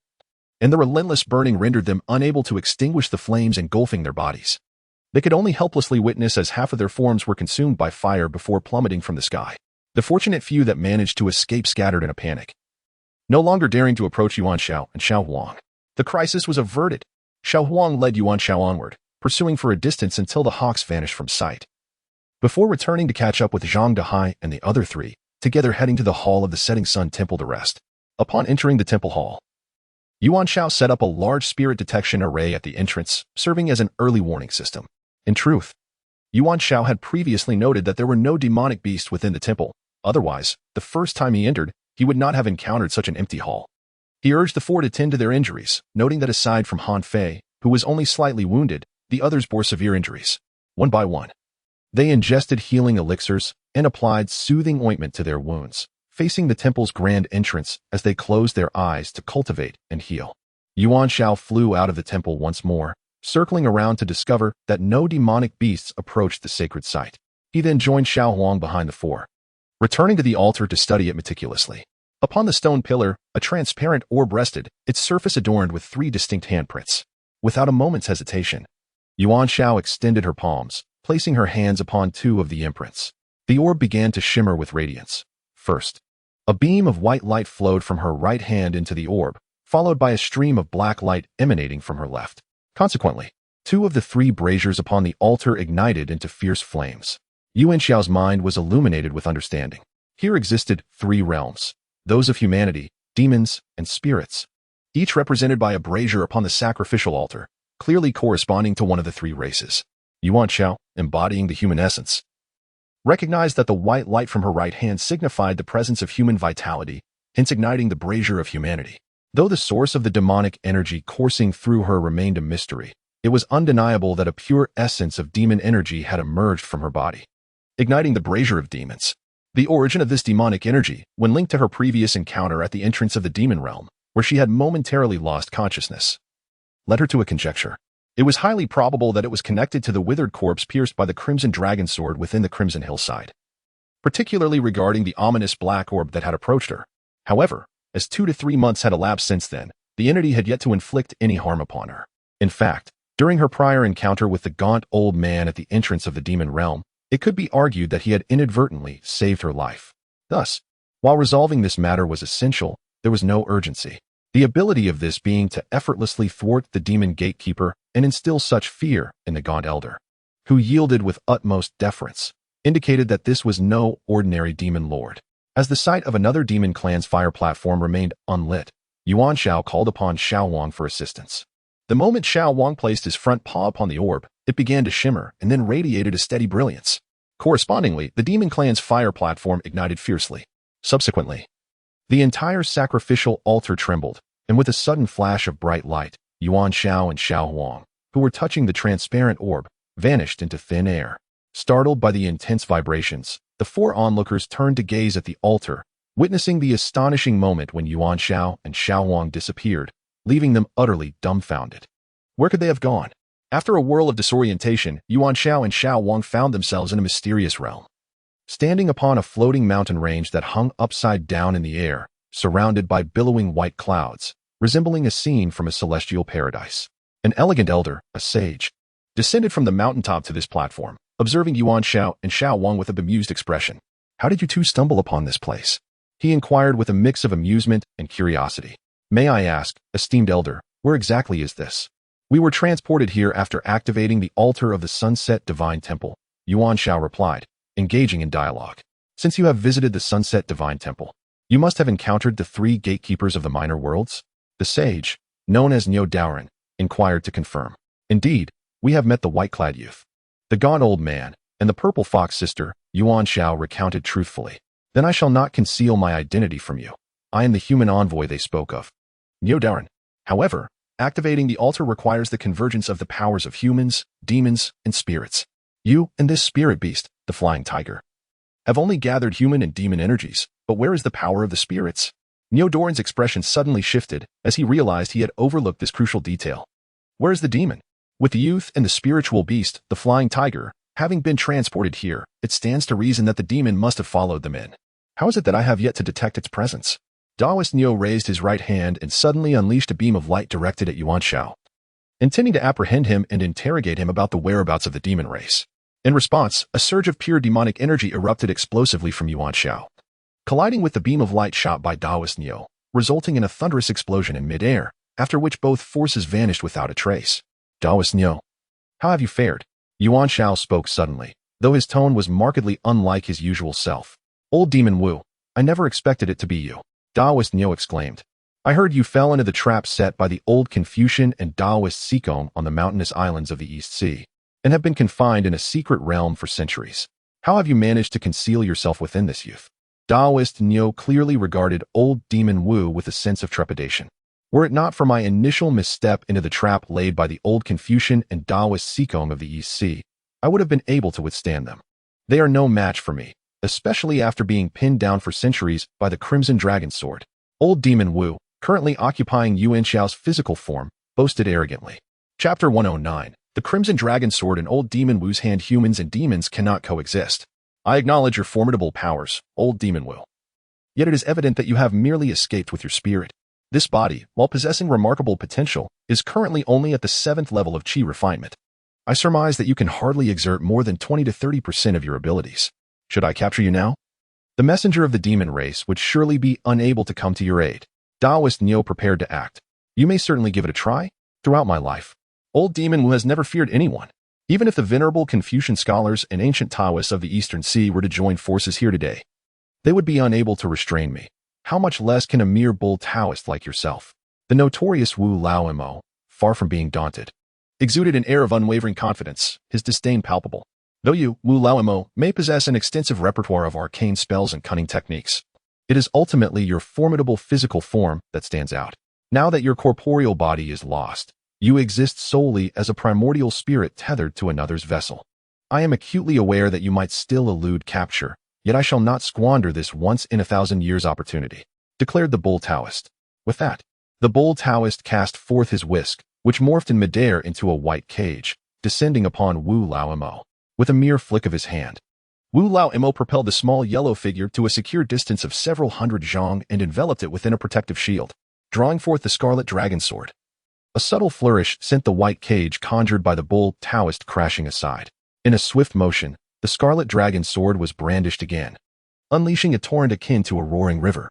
and the relentless burning rendered them unable to extinguish the flames engulfing their bodies. They could only helplessly witness as half of their forms were consumed by fire before plummeting from the sky. The fortunate few that managed to escape scattered in a panic, no longer daring to approach Yuan Xiao and Xiao Huang. The crisis was averted, Xiao Huang led Yuan Xiao onward, pursuing for a distance until the hawks vanished from sight. Before returning to catch up with Zhang Dehai and the other three, together heading to the Hall of the Setting Sun Temple to rest. Upon entering the temple hall, Yuan Xiao set up a large spirit detection array at the entrance, serving as an early warning system. In truth, Yuan Xiao had previously noted that there were no demonic beasts within the temple. Otherwise, the first time he entered, he would not have encountered such an empty hall. He urged the four to tend to their injuries, noting that aside from Han Fei, who was only slightly wounded, the others bore severe injuries. One by one, they ingested healing elixirs and applied soothing ointment to their wounds, facing the temple's grand entrance as they closed their eyes to cultivate and heal. Yuan Xiao flew out of the temple once more, circling around to discover that no demonic beasts approached the sacred site. He then joined Xiao Huang behind the four, returning to the altar to study it meticulously. Upon the stone pillar, a transparent orb rested, its surface adorned with 3 distinct handprints. Without a moment's hesitation, Yuan Xiao extended her palms, placing her hands upon 2 of the imprints. The orb began to shimmer with radiance. First, a beam of white light flowed from her right hand into the orb, followed by a stream of black light emanating from her left. Consequently, 2 of the 3 braziers upon the altar ignited into fierce flames. Yuan Xiao's mind was illuminated with understanding. Here existed 3 realms, those of humanity, demons, and spirits, each represented by a brazier upon the sacrificial altar, clearly corresponding to one of the 3 races. Yuan Xiao, embodying the human essence, recognized that the white light from her right hand signified the presence of human vitality, hence igniting the brazier of humanity. Though the source of the demonic energy coursing through her remained a mystery, it was undeniable that a pure essence of demon energy had emerged from her body, igniting the brazier of demons. The origin of this demonic energy, when linked to her previous encounter at the entrance of the demon realm, where she had momentarily lost consciousness, led her to a conjecture. It was highly probable that it was connected to the withered corpse pierced by the crimson dragon sword within the crimson hillside, particularly regarding the ominous black orb that had approached her. However, as 2 to 3 months had elapsed since then, the entity had yet to inflict any harm upon her. In fact, during her prior encounter with the gaunt old man at the entrance of the demon realm, it could be argued that he had inadvertently saved her life. Thus, while resolving this matter was essential, there was no urgency. The ability of this being to effortlessly thwart the demon gatekeeper and instill such fear in the gaunt elder, who yielded with utmost deference, indicated that this was no ordinary demon lord. As the site of another demon clan's fire platform remained unlit, Yuan Xiao called upon Xiao Huang for assistance. The moment Xiao Huang placed his front paw upon the orb, it began to shimmer and then radiated a steady brilliance. Correspondingly, the demon clan's fire platform ignited fiercely. Subsequently, the entire sacrificial altar trembled, and with a sudden flash of bright light, Yuan Xiao and Xiao Huang, who were touching the transparent orb, vanished into thin air. Startled by the intense vibrations, the 4 onlookers turned to gaze at the altar, witnessing the astonishing moment when Yuan Xiao and Xiao Huang disappeared, leaving them utterly dumbfounded. Where could they have gone? After a whirl of disorientation, Yuan Xiao and Xiao Huang found themselves in a mysterious realm. Standing upon a floating mountain range that hung upside down in the air, surrounded by billowing white clouds, resembling a scene from a celestial paradise. An elegant elder, a sage, descended from the mountaintop to this platform, observing Yuan Xiao and Xiao Huang with a bemused expression. "How did you 2 stumble upon this place?" he inquired with a mix of amusement and curiosity. "May I ask, esteemed elder, where exactly is this?" "We were transported here after activating the altar of the Sunset Divine Temple," Yuan Xiao replied, engaging in dialogue. "Since you have visited the Sunset Divine Temple, you must have encountered the 3 gatekeepers of the minor worlds?" The sage, known as Niu Daoren, inquired to confirm. "Indeed, we have met the white-clad youth, the gaunt old man, and the purple fox sister," Yuan Xiao recounted truthfully. "Then I shall not conceal my identity from you. I am the human envoy they spoke of." Niu Daoren. "However, activating the altar requires the convergence of the powers of humans, demons, and spirits. You and this spirit beast, the flying tiger, have only gathered human and demon energies, but where is the power of the spirits?" Niu Daoren's expression suddenly shifted as he realized he had overlooked this crucial detail. "Where is the demon?" "With the youth and the spiritual beast, the flying tiger, having been transported here, it stands to reason that the demon must have followed them in. How is it that I have yet to detect its presence?" Daoist Niu raised his right hand and suddenly unleashed a beam of light directed at Yuan Xiao, intending to apprehend him and interrogate him about the whereabouts of the demon race. In response, a surge of pure demonic energy erupted explosively from Yuan Xiao, colliding with the beam of light shot by Daoist Niu, resulting in a thunderous explosion in midair. after which both forces vanished without a trace. Daoist Niu, how have you fared? Yuan Xiao spoke suddenly, though his tone was markedly unlike his usual self. Old Demon Wu, I never expected it to be you. Daoist Niu exclaimed. I heard you fell into the trap set by the old Confucian and Daoist Sikong on the mountainous islands of the East Sea, and have been confined in a secret realm for centuries. How have you managed to conceal yourself within this youth? Daoist Niu clearly regarded old Demon Wu with a sense of trepidation. Were it not for my initial misstep into the trap laid by the old Confucian and Daoist Sikong of the East Sea, I would have been able to withstand them. They are no match for me, especially after being pinned down for centuries by the Crimson Dragon Sword. Old Demon Wu, currently occupying Yuan Xiao's physical form, boasted arrogantly. Chapter 109. The Crimson Dragon Sword and Old Demon Wu's hand. Humans and demons cannot coexist. I acknowledge your formidable powers, Old Demon Wu. Yet it is evident that you have merely escaped with your spirit. This body, while possessing remarkable potential, is currently only at the 7th level of Qi refinement. I surmise that you can hardly exert more than 20 to 30% of your abilities. Should I capture you now? The messenger of the demon race would surely be unable to come to your aid. Daoist Niu prepared to act. You may certainly give it a try. Throughout my life, Old Demon Wu has never feared anyone. Even if the venerable Confucian scholars and ancient Taoists of the Eastern Sea were to join forces here today, they would be unable to restrain me. How much less can a mere bull Taoist like yourself? The notorious Wu Laoimo, far from being daunted, exuded an air of unwavering confidence, his disdain palpable. Though you, Wu Laoimo, may possess an extensive repertoire of arcane spells and cunning techniques, it is ultimately your formidable physical form that stands out. Now that your corporeal body is lost, you exist solely as a primordial spirit tethered to another's vessel. I am acutely aware that you might still elude capture, yet I shall not squander this once-in-a-thousand-years opportunity, declared the bull Taoist. With that, the bull Taoist cast forth his whisk, which morphed in midair into a white cage, descending upon Wu Laoimo. With a mere flick of his hand, Wu Laoimo propelled the small yellow figure to a secure distance of several hundred zhang and enveloped it within a protective shield, drawing forth the scarlet dragon sword. A subtle flourish sent the white cage conjured by the bull Taoist crashing aside. In a swift motion, the scarlet dragon sword was brandished again, unleashing a torrent akin to a roaring river.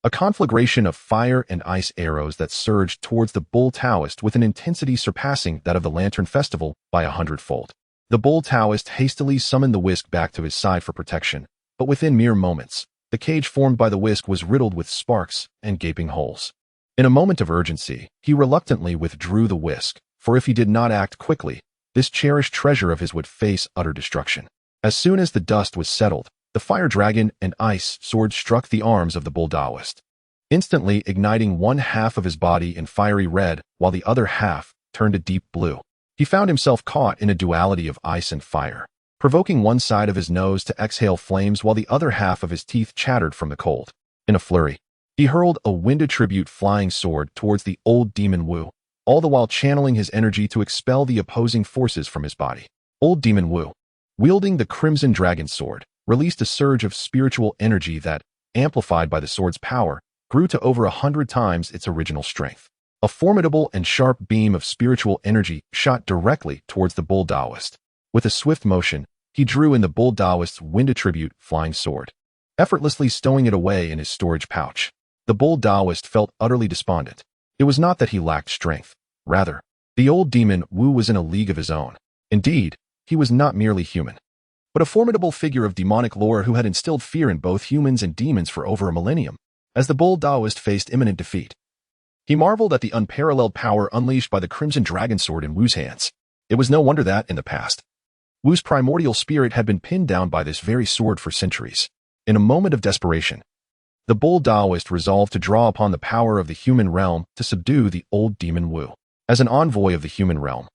A conflagration of fire and ice arrows that surged towards the bull Taoist with an intensity surpassing that of the Lantern Festival by 100-fold. The bull Taoist hastily summoned the whisk back to his side for protection, but within mere moments, the cage formed by the whisk was riddled with sparks and gaping holes. In a moment of urgency, he reluctantly withdrew the whisk, for if he did not act quickly, this cherished treasure of his would face utter destruction. As soon as the dust was settled, the fire dragon and ice sword struck the arms of the bull Taoist, instantly igniting one half of his body in fiery red while the other half turned a deep blue. He found himself caught in a duality of ice and fire, provoking one side of his nose to exhale flames while the other half of his teeth chattered from the cold. In a flurry, he hurled a wind-attribute flying sword towards the old Demon Wu, all the while channeling his energy to expel the opposing forces from his body. Old Demon Wu, wielding the Crimson Dragon Sword, released a surge of spiritual energy that, amplified by the sword's power, grew to over 100 times its original strength. A formidable and sharp beam of spiritual energy shot directly towards the bull Taoist. With a swift motion, he drew in the bull Taoist's wind-attribute flying sword, effortlessly stowing it away in his storage pouch. The bull Taoist felt utterly despondent. It was not that he lacked strength. Rather, the old demon Wu was in a league of his own. Indeed, he was not merely human, but a formidable figure of demonic lore who had instilled fear in both humans and demons for over a millennium. As the bull Taoist faced imminent defeat, he marveled at the unparalleled power unleashed by the Crimson Dragon Sword in Wu's hands. It was no wonder that, in the past, Wu's primordial spirit had been pinned down by this very sword for centuries. In a moment of desperation, the bull Taoist resolved to draw upon the power of the human realm to subdue the old demon Wu. As an envoy of the human realm,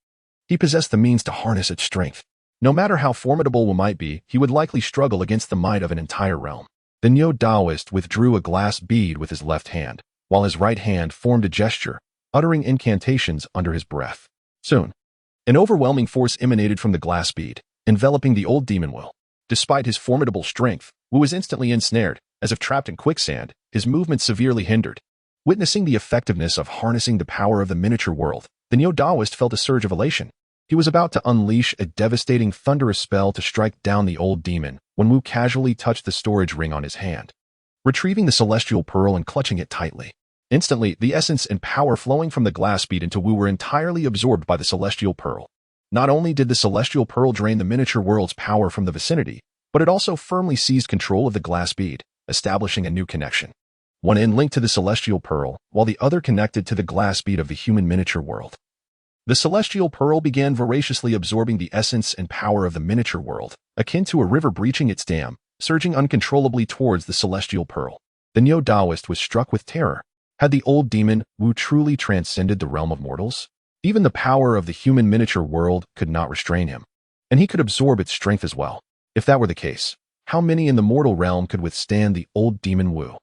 he possessed the means to harness its strength. No matter how formidable Wu might be, he would likely struggle against the might of an entire realm. The Neo Taoist withdrew a glass bead with his left hand, while his right hand formed a gesture, uttering incantations under his breath. Soon, an overwhelming force emanated from the glass bead, enveloping the old demon Wu. Despite his formidable strength, Wu was instantly ensnared. As if trapped in quicksand, his movements severely hindered. Witnessing the effectiveness of harnessing the power of the miniature world, the Neo Taoist felt a surge of elation. He was about to unleash a devastating thunderous spell to strike down the old demon when Wu casually touched the storage ring on his hand, retrieving the celestial pearl and clutching it tightly. Instantly, the essence and power flowing from the glass bead into Wu were entirely absorbed by the celestial pearl. Not only did the celestial pearl drain the miniature world's power from the vicinity, but it also firmly seized control of the glass bead, establishing a new connection. One end linked to the celestial pearl, while the other connected to the glass bead of the human miniature world. The celestial pearl began voraciously absorbing the essence and power of the miniature world, akin to a river breaching its dam, surging uncontrollably towards the celestial pearl. The neo-Taoist was struck with terror. Had the old demon, Wu, truly transcended the realm of mortals? Even the power of the human miniature world could not restrain him, and he could absorb its strength as well. If that were the case, how many in the mortal realm could withstand the old demon Wu?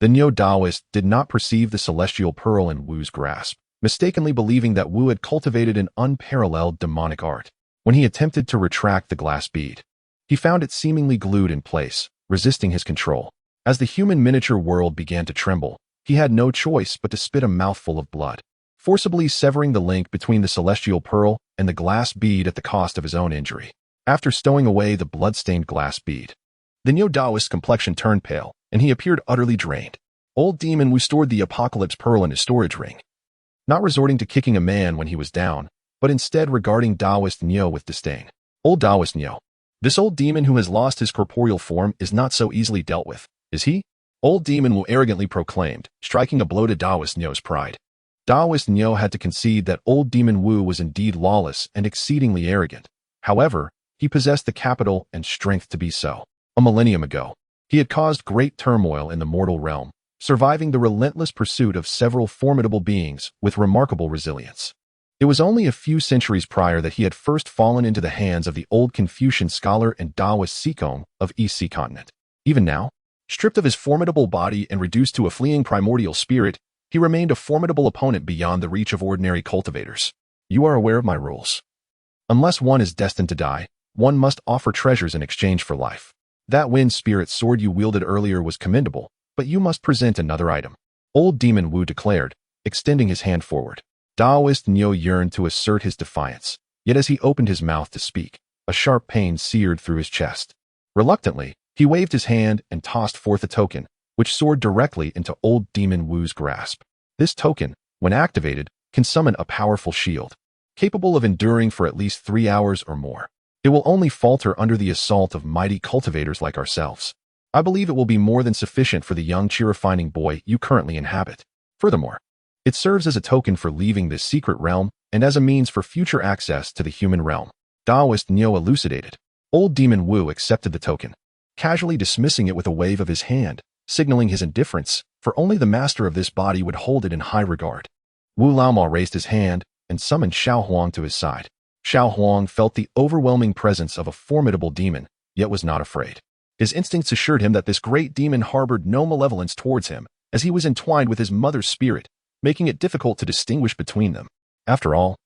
The neo-Taoist did not perceive the celestial pearl in Wu's grasp, mistakenly believing that Wu had cultivated an unparalleled demonic art. When he attempted to retract the glass bead, he found it seemingly glued in place, resisting his control. As the human miniature world began to tremble, he had no choice but to spit a mouthful of blood, forcibly severing the link between the celestial pearl and the glass bead at the cost of his own injury. After stowing away the blood-stained glass bead, the neo-Taoist's complexion turned pale, and he appeared utterly drained. Old demon Wu stored the apocalypse pearl in his storage ring, not resorting to kicking a man when he was down, but instead regarding Taoist Neo with disdain. Old Taoist Neo. This old demon who has lost his corporeal form is not so easily dealt with, is he? Old demon Wu arrogantly proclaimed, striking a blow to Taoist Neo's pride. Taoist Neo had to concede that old demon Wu was indeed lawless and exceedingly arrogant. However, he possessed the capital and strength to be so. A millennium ago, he had caused great turmoil in the mortal realm, surviving the relentless pursuit of several formidable beings with remarkable resilience. It was only a few centuries prior that he had first fallen into the hands of the old Confucian scholar and Taoist Sikong of East Sea Continent. Even now, stripped of his formidable body and reduced to a fleeing primordial spirit, he remained a formidable opponent beyond the reach of ordinary cultivators. You are aware of my rules. Unless one is destined to die, one must offer treasures in exchange for life. That wind spirit sword you wielded earlier was commendable, but you must present another item. Old demon Wu declared, extending his hand forward. Taoist Neo yearned to assert his defiance, yet as he opened his mouth to speak, a sharp pain seared through his chest. Reluctantly, he waved his hand and tossed forth a token, which soared directly into old demon Wu's grasp. This token, when activated, can summon a powerful shield, capable of enduring for at least 3 hours or more. It will only falter under the assault of mighty cultivators like ourselves. I believe it will be more than sufficient for the young cheer-refining boy you currently inhabit. Furthermore, it serves as a token for leaving this secret realm and as a means for future access to the human realm. Taoist Neo elucidated. Old demon Wu accepted the token, casually dismissing it with a wave of his hand, signaling his indifference, for only the master of this body would hold it in high regard. Wu Laoma raised his hand and summoned Xiao Huang to his side. Xiao Huang felt the overwhelming presence of a formidable demon, yet was not afraid. His instincts assured him that this great demon harbored no malevolence towards him, as he was entwined with his mother's spirit, making it difficult to distinguish between them. After all,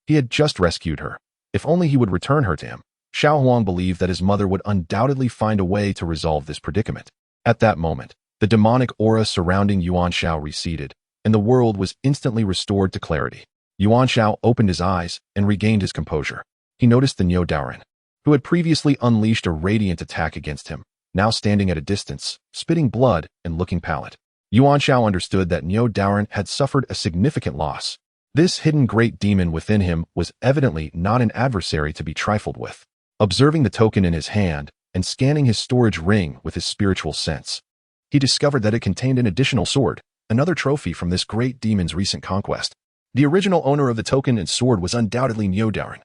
he had just rescued her. If only he would return her to him. Xiao Huang believed that his mother would undoubtedly find a way to resolve this predicament. At that moment, the demonic aura surrounding Yuan Xiao receded, and the world was instantly restored to clarity. Yuan Xiao opened his eyes and regained his composure. He noticed the neo-Daoran, who had previously unleashed a radiant attack against him, now standing at a distance, spitting blood and looking pallid. Yuan Xiao understood that neo-Daoran had suffered a significant loss. This hidden great demon within him was evidently not an adversary to be trifled with. Observing the token in his hand and scanning his storage ring with his spiritual sense, he discovered that it contained an additional sword, another trophy from this great demon's recent conquest. The original owner of the token and sword was undoubtedly neo-Daoran.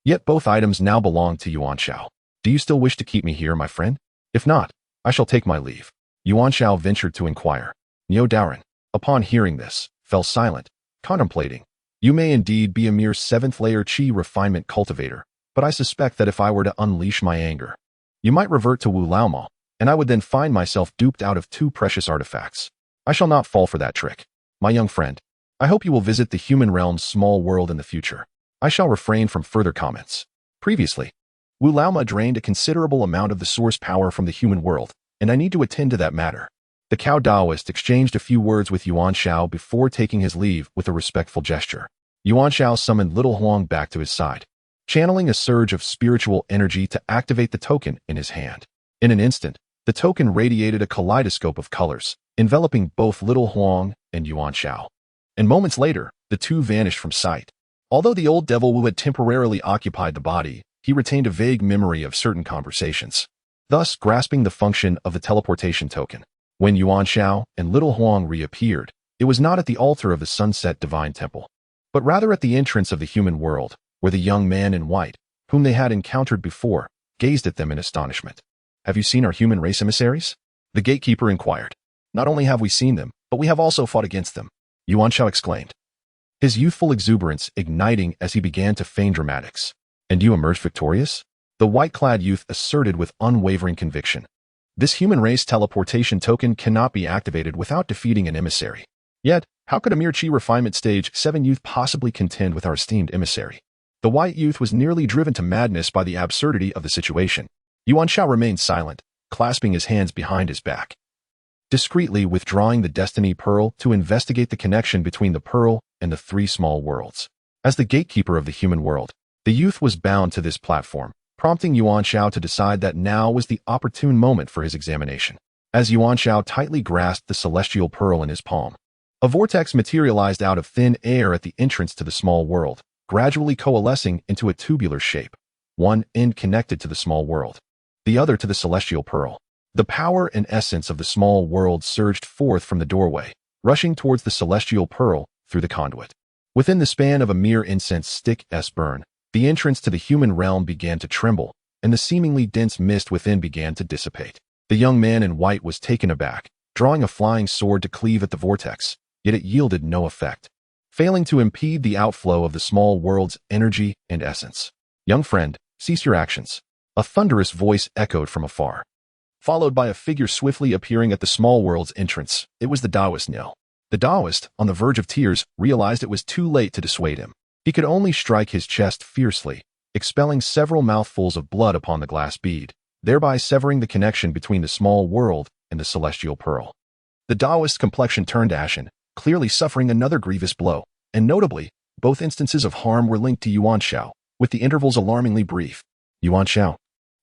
Yet both items now belonged to Yuan Xiao. Do you still wish to keep me here, my friend? If not, I shall take my leave. Yuan Xiao ventured to inquire. Neo-Daoran, upon hearing this, fell silent, contemplating. You may indeed be a mere 7th-layer Qi refinement cultivator, but I suspect that if I were to unleash my anger, you might revert to Wu Laoma, and I would then find myself duped out of 2 precious artifacts. I shall not fall for that trick. My young friend, I hope you will visit the human realm's small world in the future. I shall refrain from further comments. Previously, Wu Laoma drained a considerable amount of the source power from the human world, and I need to attend to that matter. The Cao Daoist exchanged a few words with Yuan Xiao before taking his leave with a respectful gesture. Yuan Xiao summoned Little Huang back to his side, channeling a surge of spiritual energy to activate the token in his hand. In an instant, the token radiated a kaleidoscope of colors, enveloping both Little Huang and Yuan Xiao. And moments later, the two vanished from sight. Although the old devil who had temporarily occupied the body, he retained a vague memory of certain conversations, thus grasping the function of the teleportation token. When Yuan Xiao and Little Huang reappeared, it was not at the altar of the Sunset Divine Temple, but rather at the entrance of the human world, where the young man in white, whom they had encountered before, gazed at them in astonishment. "Have you seen our human race emissaries?" the gatekeeper inquired. "Not only have we seen them, but we have also fought against them," Yuan Xiao exclaimed, his youthful exuberance igniting as he began to feign dramatics. "And you emerged victorious?" the white-clad youth asserted with unwavering conviction. "This human race teleportation token cannot be activated without defeating an emissary. Yet, how could a mere Qi refinement stage 7 youth possibly contend with our esteemed emissary?" The white youth was nearly driven to madness by the absurdity of the situation. Yuan Xiao remained silent, clasping his hands behind his back, discreetly withdrawing the Destiny Pearl to investigate the connection between the Pearl and the 3 small worlds. As the gatekeeper of the human world, the youth was bound to this platform, prompting Yuan Xiao to decide that now was the opportune moment for his examination. As Yuan Xiao tightly grasped the celestial pearl in his palm, a vortex materialized out of thin air at the entrance to the small world, gradually coalescing into a tubular shape, one end connected to the small world, the other to the celestial pearl. The power and essence of the small world surged forth from the doorway, rushing towards the celestial pearl through the conduit. Within the span of a mere incense stick's burn, the entrance to the human realm began to tremble, and the seemingly dense mist within began to dissipate. The young man in white was taken aback, drawing a flying sword to cleave at the vortex, yet it yielded no effect, failing to impede the outflow of the small world's energy and essence. "Young friend, cease your actions," a thunderous voice echoed from afar, followed by a figure swiftly appearing at the small world's entrance. It was the Taoist Niao. The Taoist, on the verge of tears, realized it was too late to dissuade him. He could only strike his chest fiercely, expelling several mouthfuls of blood upon the glass bead, thereby severing the connection between the small world and the celestial pearl. The Taoist's complexion turned ashen, clearly suffering another grievous blow, and notably, both instances of harm were linked to Yuan Xiao, with the intervals alarmingly brief. Yuan Xiao,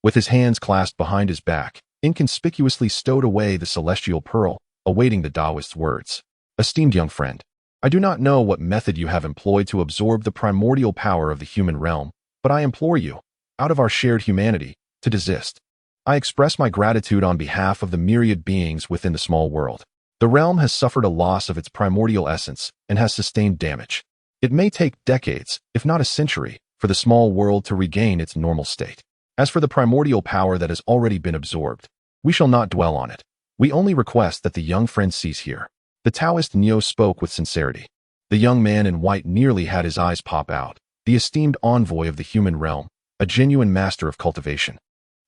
with his hands clasped behind his back, inconspicuously stowed away the celestial pearl, awaiting the Taoist's words. "Esteemed young friend, I do not know what method you have employed to absorb the primordial power of the human realm, but I implore you, out of our shared humanity, to desist. I express my gratitude on behalf of the myriad beings within the small world. The realm has suffered a loss of its primordial essence and has sustained damage. It may take decades, if not a century, for the small world to regain its normal state. As for the primordial power that has already been absorbed, we shall not dwell on it. We only request that the young friend cease here." The Taoist Niao spoke with sincerity. The young man in white nearly had his eyes pop out. The esteemed envoy of the human realm, a genuine master of cultivation,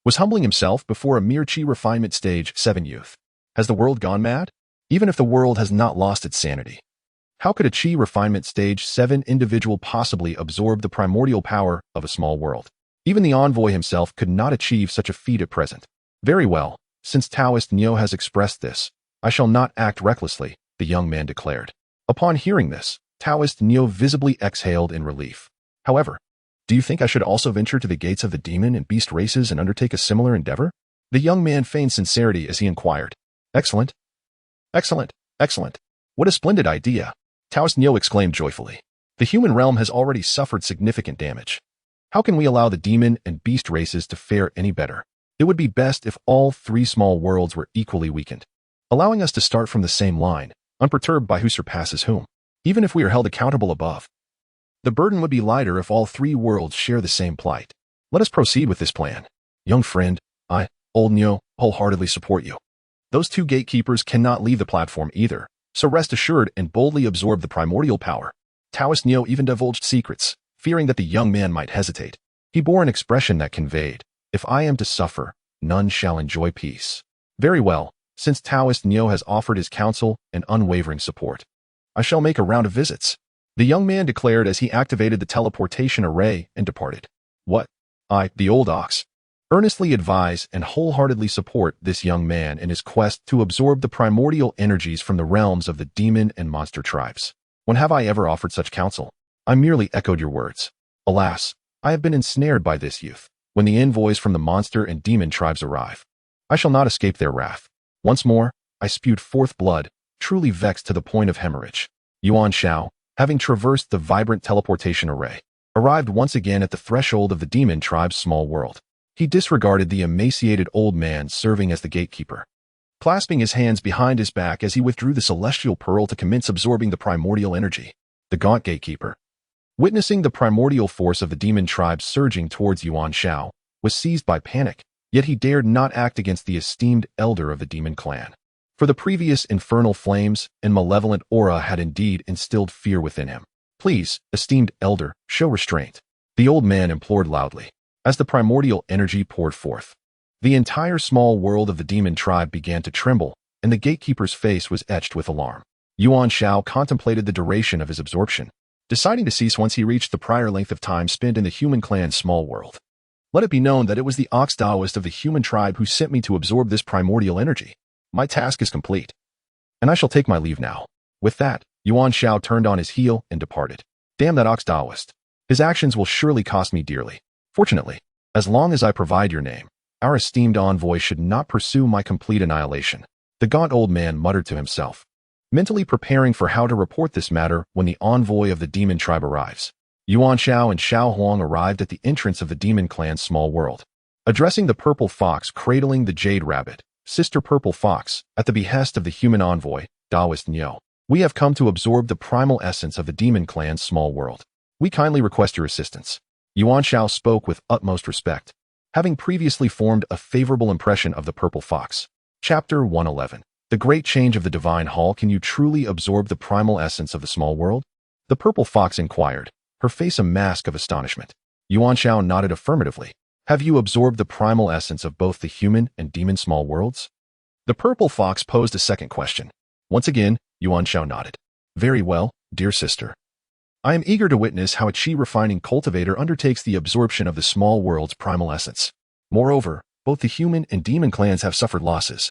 was humbling himself before a mere Qi refinement stage 7 youth. Has the world gone mad? Even if the world has not lost its sanity, how could a Qi refinement stage 7 individual possibly absorb the primordial power of a small world? Even the envoy himself could not achieve such a feat at present. "Very well, since Taoist Niao has expressed this, I shall not act recklessly," the young man declared. Upon hearing this, Taoist Niao visibly exhaled in relief. "However, do you think I should also venture to the gates of the demon and beast races and undertake a similar endeavor?" The young man feigned sincerity as he inquired. "Excellent. Excellent. Excellent. What a splendid idea," Taoist Niao exclaimed joyfully. "The human realm has already suffered significant damage. How can we allow the demon and beast races to fare any better? It would be best if all 3 small worlds were equally weakened, allowing us to start from the same line, unperturbed by who surpasses whom. Even if we are held accountable above, the burden would be lighter if all 3 worlds share the same plight. Let us proceed with this plan. Young friend, I, old Niao, wholeheartedly support you. Those 2 gatekeepers cannot leave the platform either, so rest assured and boldly absorb the primordial power." Taoist Niao even divulged secrets, fearing that the young man might hesitate. He bore an expression that conveyed, "If I am to suffer, none shall enjoy peace." "Very well, since Taoist Niao has offered his counsel and unwavering support, I shall make a round of visits," the young man declared as he activated the teleportation array and departed. "What? I, the old ox, earnestly advise and wholeheartedly support this young man in his quest to absorb the primordial energies from the realms of the demon and monster tribes. When have I ever offered such counsel? I merely echoed your words. Alas, I have been ensnared by this youth. When the envoys from the monster and demon tribes arrive, I shall not escape their wrath." Once more, I spewed forth blood, truly vexed to the point of hemorrhage. Yuan Xiao, having traversed the vibrant teleportation array, arrived once again at the threshold of the demon tribe's small world. He disregarded the emaciated old man serving as the gatekeeper, clasping his hands behind his back as he withdrew the celestial pearl to commence absorbing the primordial energy. The gaunt gatekeeper, witnessing the primordial force of the demon tribe surging towards Yuan Xiao, was seized by panic, yet he dared not act against the esteemed elder of the demon clan. For the previous infernal flames and malevolent aura had indeed instilled fear within him. "Please, esteemed elder, show restraint," the old man implored loudly. As the primordial energy poured forth, the entire small world of the demon tribe began to tremble, and the gatekeeper's face was etched with alarm. Yuan Xiao contemplated the duration of his absorption, deciding to cease once he reached the prior length of time spent in the human clan's small world. "Let it be known that it was the Taoist of the human tribe who sent me to absorb this primordial energy. My task is complete, and I shall take my leave now." With that, Yuan Xiao turned on his heel and departed. "Damn that Taoist. His actions will surely cost me dearly. Fortunately, as long as I provide your name, our esteemed envoy should not pursue my complete annihilation," the gaunt old man muttered to himself, mentally preparing for how to report this matter when the envoy of the demon tribe arrives. Yuan Xiao and Xiao Huang arrived at the entrance of the demon clan's small world. Addressing the purple fox cradling the jade rabbit, "Sister Purple Fox, at the behest of the human envoy, Taoist Nyo, we have come to absorb the primal essence of the demon clan's small world. We kindly request your assistance." Yuan Xiao spoke with utmost respect, having previously formed a favorable impression of the purple fox. Chapter 111. The Great Change of the Divine Hall. "Can you truly absorb the primal essence of the small world?" the purple fox inquired, her face a mask of astonishment. Yuan Xiao nodded affirmatively. "Have you absorbed the primal essence of both the human and demon small worlds?" The purple fox posed a second question. Once again, Yuan Xiao nodded. "Very well, dear sister. I am eager to witness how a chi-refining cultivator undertakes the absorption of the small world's primal essence. Moreover, both the human and demon clans have suffered losses.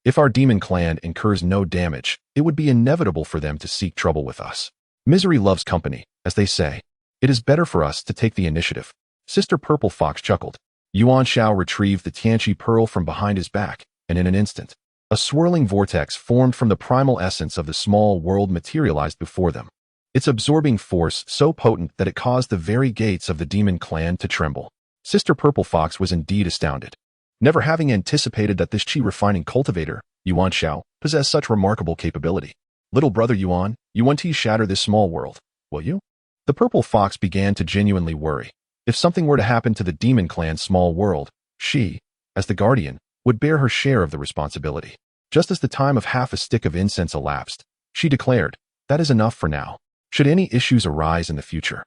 If our demon clan incurs no damage, it would be inevitable for them to seek trouble with us. Misery loves company, as they say. It is better for us to take the initiative." Sister Purple Fox chuckled. Yuan Xiao retrieved the Tianqi pearl from behind his back, and in an instant, a swirling vortex formed from the primal essence of the small world materialized before them, its absorbing force so potent that it caused the very gates of the demon clan to tremble. Sister Purple Fox was indeed astounded, never having anticipated that this chi-refining cultivator, Yuan Xiao, possessed such remarkable capability. "Little brother Yuan, you want to shatter this small world, will you?" The purple fox began to genuinely worry. If something were to happen to the demon clan's small world, she, as the guardian, would bear her share of the responsibility. Just as the time of half a stick of incense elapsed, she declared, "That is enough for now. Should any issues arise in the future,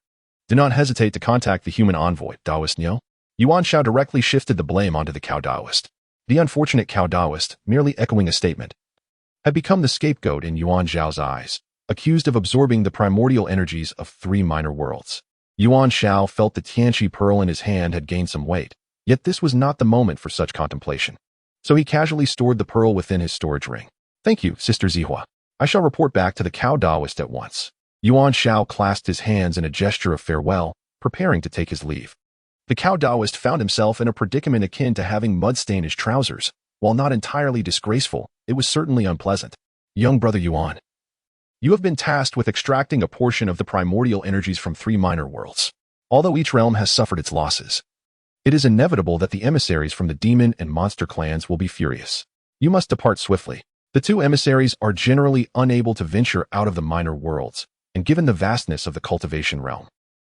do not hesitate to contact the human envoy, Taoist Nyo." Yuan Xiao directly shifted the blame onto the cow Taoist. The unfortunate cow Taoist, merely echoing a statement, had become the scapegoat in Yuan Xiao's eyes, accused of absorbing the primordial energies of 3 minor worlds. Yuan Xiao felt the Tianqi pearl in his hand had gained some weight, yet this was not the moment for such contemplation. So he casually stored the pearl within his storage ring. "Thank you, Sister Zihua. I shall report back to the cow Taoist at once." Yuan Xiao clasped his hands in a gesture of farewell, preparing to take his leave. The cow Taoist found himself in a predicament akin to having mud stain his trousers. While not entirely disgraceful, it was certainly unpleasant. "Young brother Yuan, you have been tasked with extracting a portion of the primordial energies from 3 minor worlds. Although each realm has suffered its losses, it is inevitable that the emissaries from the demon and monster clans will be furious. You must depart swiftly. The 2 emissaries are generally unable to venture out of the minor worlds, and given the vastness of the cultivation realm,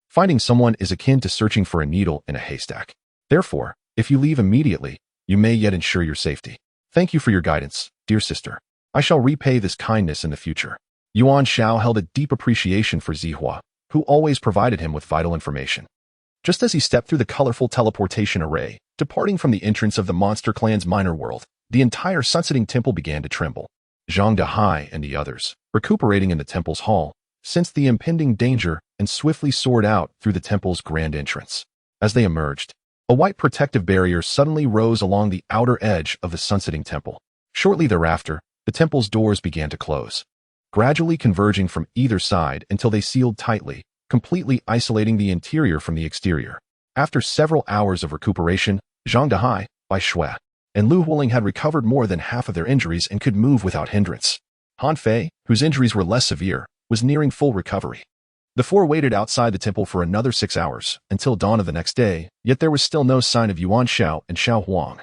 finding someone is akin to searching for a needle in a haystack. Therefore, if you leave immediately, you may yet ensure your safety. Thank you for your guidance, dear sister. I shall repay this kindness in the future." Yuan Xiao held a deep appreciation for Zihua, who always provided him with vital information. Just as he stepped through the colorful teleportation array, departing from the entrance of the monster clan's minor world, the entire sunsetting temple began to tremble. Zhang Dahai and the others, recuperating in the temple's hall, sensed the impending danger and swiftly soared out through the temple's grand entrance. As they emerged, a white protective barrier suddenly rose along the outer edge of the sunsetting temple. Shortly thereafter, the temple's doors began to close, gradually converging from either side until they sealed tightly, completely isolating the interior from the exterior. After several hours of recuperation, Zhang Dahai, Bai Shui, and Lu Huling had recovered more than half of their injuries and could move without hindrance. Han Fei, whose injuries were less severe, was nearing full recovery. The four waited outside the temple for another 6 hours, until dawn of the next day, yet there was still no sign of Yuan Xiao and Xiao Huang.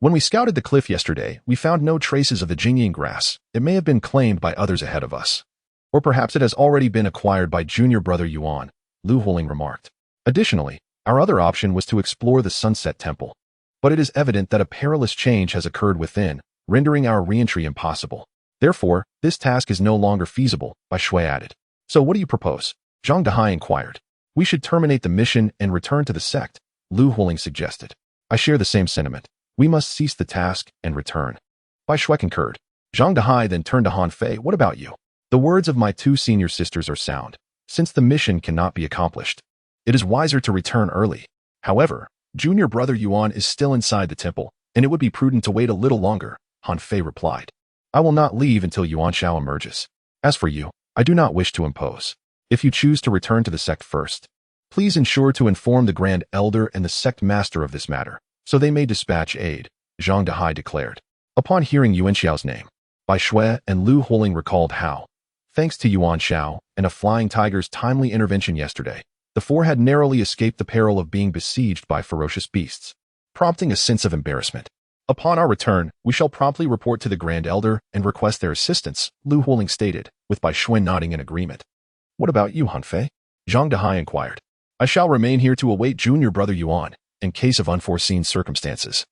When we scouted the cliff yesterday, we found no traces of the Jingying grass. It may have been claimed by others ahead of us. Or perhaps it has already been acquired by junior brother Yuan, Lu Huling remarked. Additionally, our other option was to explore the Sunset Temple. But it is evident that a perilous change has occurred within, rendering our re-entry impossible. Therefore, this task is no longer feasible, Bai Shui added. So what do you propose? Zhang Dehai inquired. We should terminate the mission and return to the sect, Lu Huling suggested. I share the same sentiment. We must cease the task and return. Bai Shui concurred. Zhang Dehai then turned to Han Fei. What about you? The words of my two senior sisters are sound. Since the mission cannot be accomplished, it is wiser to return early. However, junior brother Yuan is still inside the temple, and it would be prudent to wait a little longer, Han Fei replied. I will not leave until Yuan Xiao emerges. As for you, I do not wish to impose. If you choose to return to the sect first, please ensure to inform the Grand Elder and the sect master of this matter, so they may dispatch aid, Zhang Dehai declared. Upon hearing Yuan Xiao's name, Bai Shui and Lu Huling recalled how, thanks to Yuan Xiao and a flying tiger's timely intervention yesterday, the four had narrowly escaped the peril of being besieged by ferocious beasts, prompting a sense of embarrassment. Upon our return, we shall promptly report to the Grand Elder and request their assistance, Lu Huling stated, with Bai Shui nodding in agreement. What about you, Han Fei? Zhang Dehai inquired. I shall remain here to await junior brother Yuan, in case of unforeseen circumstances.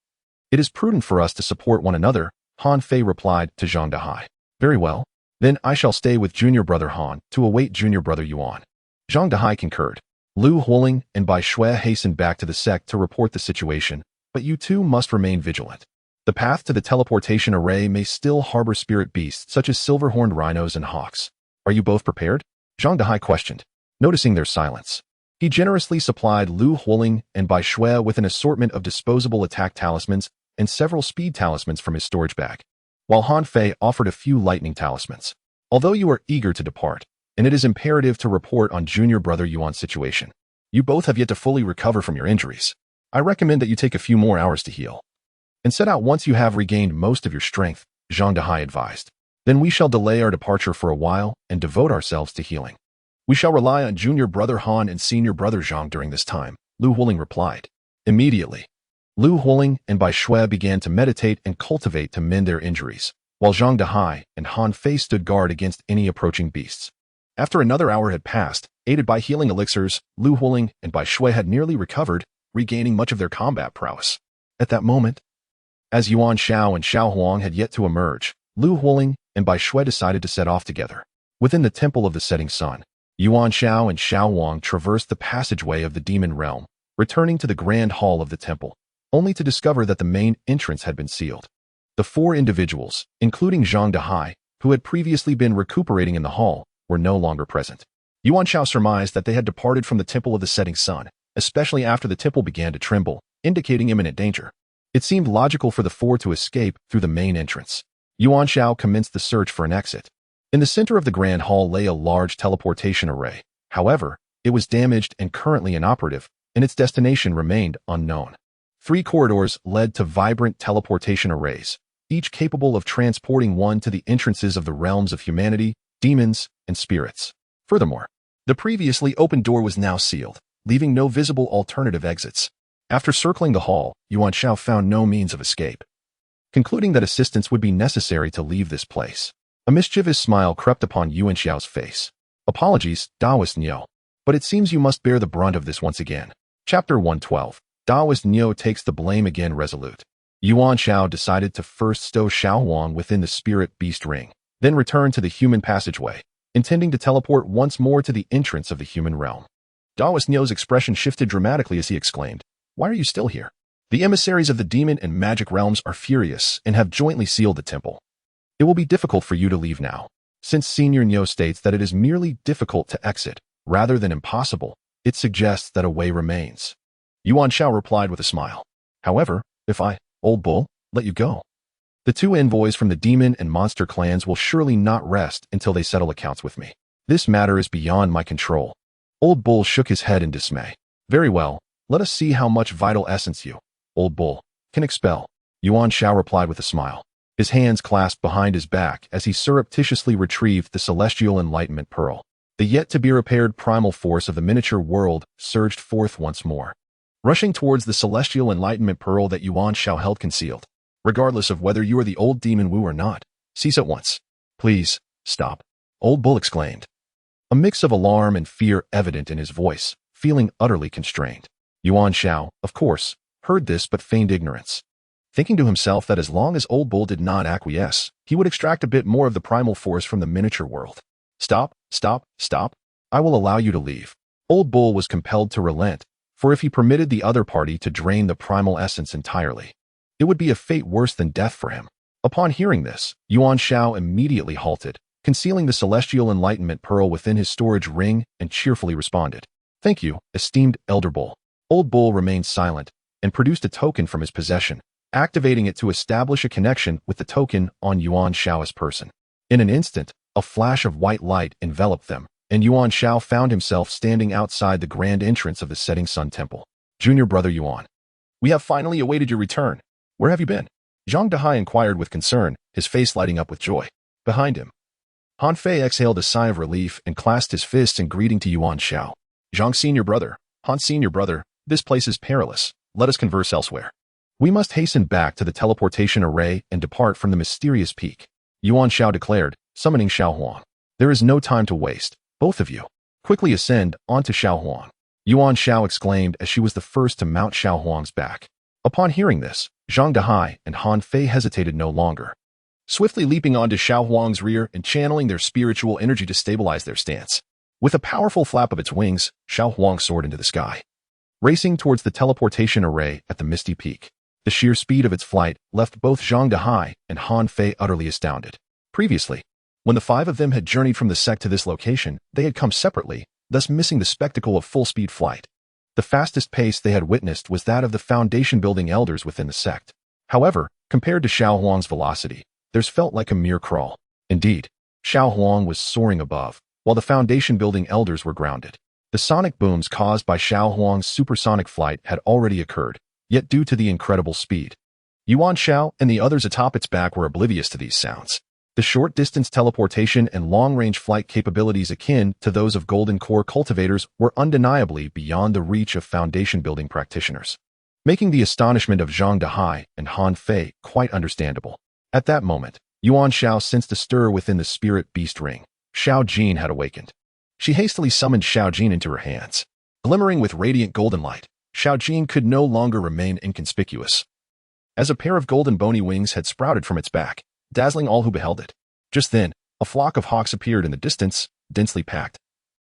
It is prudent for us to support one another, Han Fei replied to Zhang Dehai. Very well. Then I shall stay with junior brother Han to await junior brother Yuan. Zhang Dehai concurred. Lu Huling and Bai Shui hastened back to the sect to report the situation, but you two must remain vigilant. The path to the teleportation array may still harbor spirit beasts such as silver-horned rhinos and hawks. Are you both prepared? Zhang Dehai questioned, noticing their silence. He generously supplied Lu Huling and Bai Shui with an assortment of disposable attack talismans and several speed talismans from his storage bag, while Han Fei offered a few lightning talismans. Although you are eager to depart, and it is imperative to report on junior brother Yuan's situation, you both have yet to fully recover from your injuries. I recommend that you take a few more hours to heal, and set out once you have regained most of your strength, Zhang Dehai advised. Then we shall delay our departure for a while and devote ourselves to healing. We shall rely on junior brother Han and senior brother Zhang during this time, Lu Huling replied. Immediately, Lu Huling and Bai Shui began to meditate and cultivate to mend their injuries, while Zhang Dehai and Han Fei stood guard against any approaching beasts. After another hour had passed, aided by healing elixirs, Lu Huling and Bai Shui had nearly recovered, regaining much of their combat prowess. At that moment, as Yuan Xiao and Xiao Huang had yet to emerge, Lu Huling and Bai Shui decided to set off together. Within the Temple of the Setting Sun, Yuan Xiao and Xiao Huang traversed the passageway of the demon realm, returning to the grand hall of the temple, only to discover that the main entrance had been sealed. The four individuals, including Zhang Dehai, who had previously been recuperating in the hall, were no longer present. Yuan Xiao surmised that they had departed from the Temple of the Setting Sun, especially after the temple began to tremble, indicating imminent danger. It seemed logical for the four to escape through the main entrance. Yuan Xiao commenced the search for an exit. In the center of the grand hall lay a large teleportation array. However, it was damaged and currently inoperative, and its destination remained unknown. 3 corridors led to vibrant teleportation arrays, each capable of transporting one to the entrances of the realms of humanity, demons, and spirits. Furthermore, the previously open door was now sealed, leaving no visible alternative exits. After circling the hall, Yuan Xiao found no means of escape. Concluding that assistance would be necessary to leave this place, a mischievous smile crept upon Yuan Xiao's face. Apologies, Taoist Niu, but it seems you must bear the brunt of this once again. Chapter 112. Taoist Niu takes the blame again resolute. Yuan Xiao decided to first stow Xiao Huang within the spirit beast ring, then return to the human passageway, intending to teleport once more to the entrance of the human realm. Taoist Niu's expression shifted dramatically as he exclaimed, "Why are you still here? The emissaries of the demon and magic realms are furious and have jointly sealed the temple. It will be difficult for you to leave now. Since Senior Niu states that it is merely difficult to exit, rather than impossible, it suggests that a way remains." Yuan Xiao replied with a smile. "However, if I, old bull, let you go, the 2 envoys from the demon and monster clans will surely not rest until they settle accounts with me. This matter is beyond my control." Old Bull shook his head in dismay. "Very well, let us see how much vital essence you, Old Bull, can expel." Yuan Xiao replied with a smile. his hands clasped behind his back as he surreptitiously retrieved the celestial enlightenment pearl. The yet-to-be-repaired primal force of the miniature world surged forth once more, rushing towards the celestial enlightenment pearl that Yuan Xiao held concealed. Regardless of whether you are the old demon Wu or not, cease at once. Please, stop, Old Bull exclaimed, a mix of alarm and fear evident in his voice, feeling utterly constrained. Yuan Xiao, of course, heard this but feigned ignorance, thinking to himself that as long as Old Bull did not acquiesce, he would extract a bit more of the primal force from the miniature world. Stop, stop, stop. I will allow you to leave. Old Bull was compelled to relent, for if he permitted the other party to drain the primal essence entirely, it would be a fate worse than death for him. Upon hearing this, Yuan Xiao immediately halted, concealing the celestial enlightenment pearl within his storage ring, and cheerfully responded. Thank you, esteemed Elder Bull. Old Bull remained silent and produced a token from his possession, activating it to establish a connection with the token on Yuan Xiao's person. In an instant, a flash of white light enveloped them, and Yuan Xiao found himself standing outside the grand entrance of the Setting Sun Temple. Junior brother Yuan, we have finally awaited your return. Where have you been? Zhang Dehai inquired with concern, his face lighting up with joy. Behind him, Han Fei exhaled a sigh of relief and clasped his fists in greeting to Yuan Xiao. Zhang senior brother, Han senior brother, this place is perilous. Let us converse elsewhere. We must hasten back to the teleportation array and depart from the mysterious peak, Yuan Xiao declared, summoning Xiao Huang. There is no time to waste. Both of you, quickly ascend onto Xiao Huang, Yuan Xiao exclaimed as she was the first to mount Xiao Huang's back. Upon hearing this, Zhang Dehai and Han Fei hesitated no longer, swiftly leaping onto Xiao Huang's rear and channeling their spiritual energy to stabilize their stance. With a powerful flap of its wings, Xiao Huang soared into the sky, racing towards the teleportation array at the misty peak. The sheer speed of its flight left both Zhang Dehai and Han Fei utterly astounded. Previously, when the five of them had journeyed from the sect to this location, they had come separately, thus missing the spectacle of full-speed flight. The fastest pace they had witnessed was that of the foundation-building elders within the sect. However, compared to Xiao Huang's velocity, theirs felt like a mere crawl. Indeed, Xiao Huang was soaring above, while the foundation-building elders were grounded. The sonic booms caused by Xiao Huang's supersonic flight had already occurred, yet due to the incredible speed, Yuan Xiao and the others atop its back were oblivious to these sounds. The short-distance teleportation and long-range flight capabilities akin to those of Golden Core cultivators were undeniably beyond the reach of foundation-building practitioners, making the astonishment of Zhang Dehai and Han Fei quite understandable. At that moment, Yuan Xiao sensed a stir within the spirit beast ring. Xiao Jin had awakened. She hastily summoned Xiao Jin into her hands. Glimmering with radiant golden light, Xiao Jin could no longer remain inconspicuous, as a pair of golden bony wings had sprouted from its back, dazzling all who beheld it. Just then, a flock of hawks appeared in the distance, densely packed,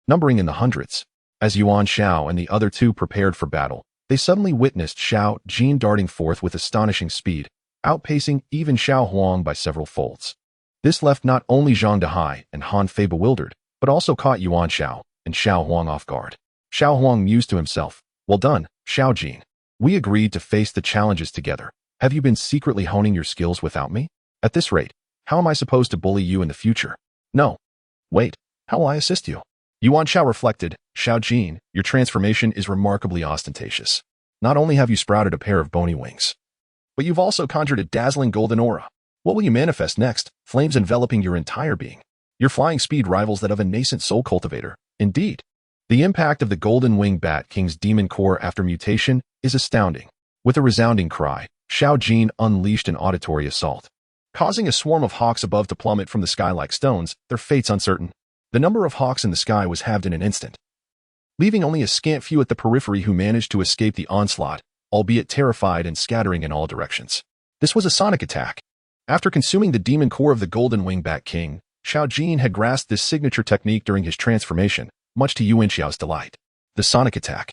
numbering in the hundreds. As Yuan Xiao and the other two prepared for battle, they suddenly witnessed Xiao Jin darting forth with astonishing speed, outpacing even Xiao Huang by several folds. This left not only Zhang Dehai and Han Fei bewildered, but also caught Yuan Xiao and Xiao Huang off guard. Xiao Huang mused to himself, well done, Xiao Jin. We agreed to face the challenges together. Have you been secretly honing your skills without me? At this rate, how am I supposed to bully you in the future? No. Wait, how will I assist you? Yuan Xiao reflected, Xiao Jin, your transformation is remarkably ostentatious. Not only have you sprouted a pair of bony wings, but you've also conjured a dazzling golden aura. What will you manifest next? Flames enveloping your entire being. Your flying speed rivals that of a nascent soul cultivator. Indeed, the impact of the Golden Wing Bat King's demon core after mutation is astounding. With a resounding cry, Xiao Jin unleashed an auditory assault, causing a swarm of hawks above to plummet from the sky like stones, their fates uncertain. The number of hawks in the sky was halved in an instant, leaving only a scant few at the periphery who managed to escape the onslaught, albeit terrified and scattering in all directions. This was a sonic attack. After consuming the demon core of the Golden Wing Bat King, Xiao Jin had grasped this signature technique during his transformation, much to Yuan Xiao's delight. The sonic attack,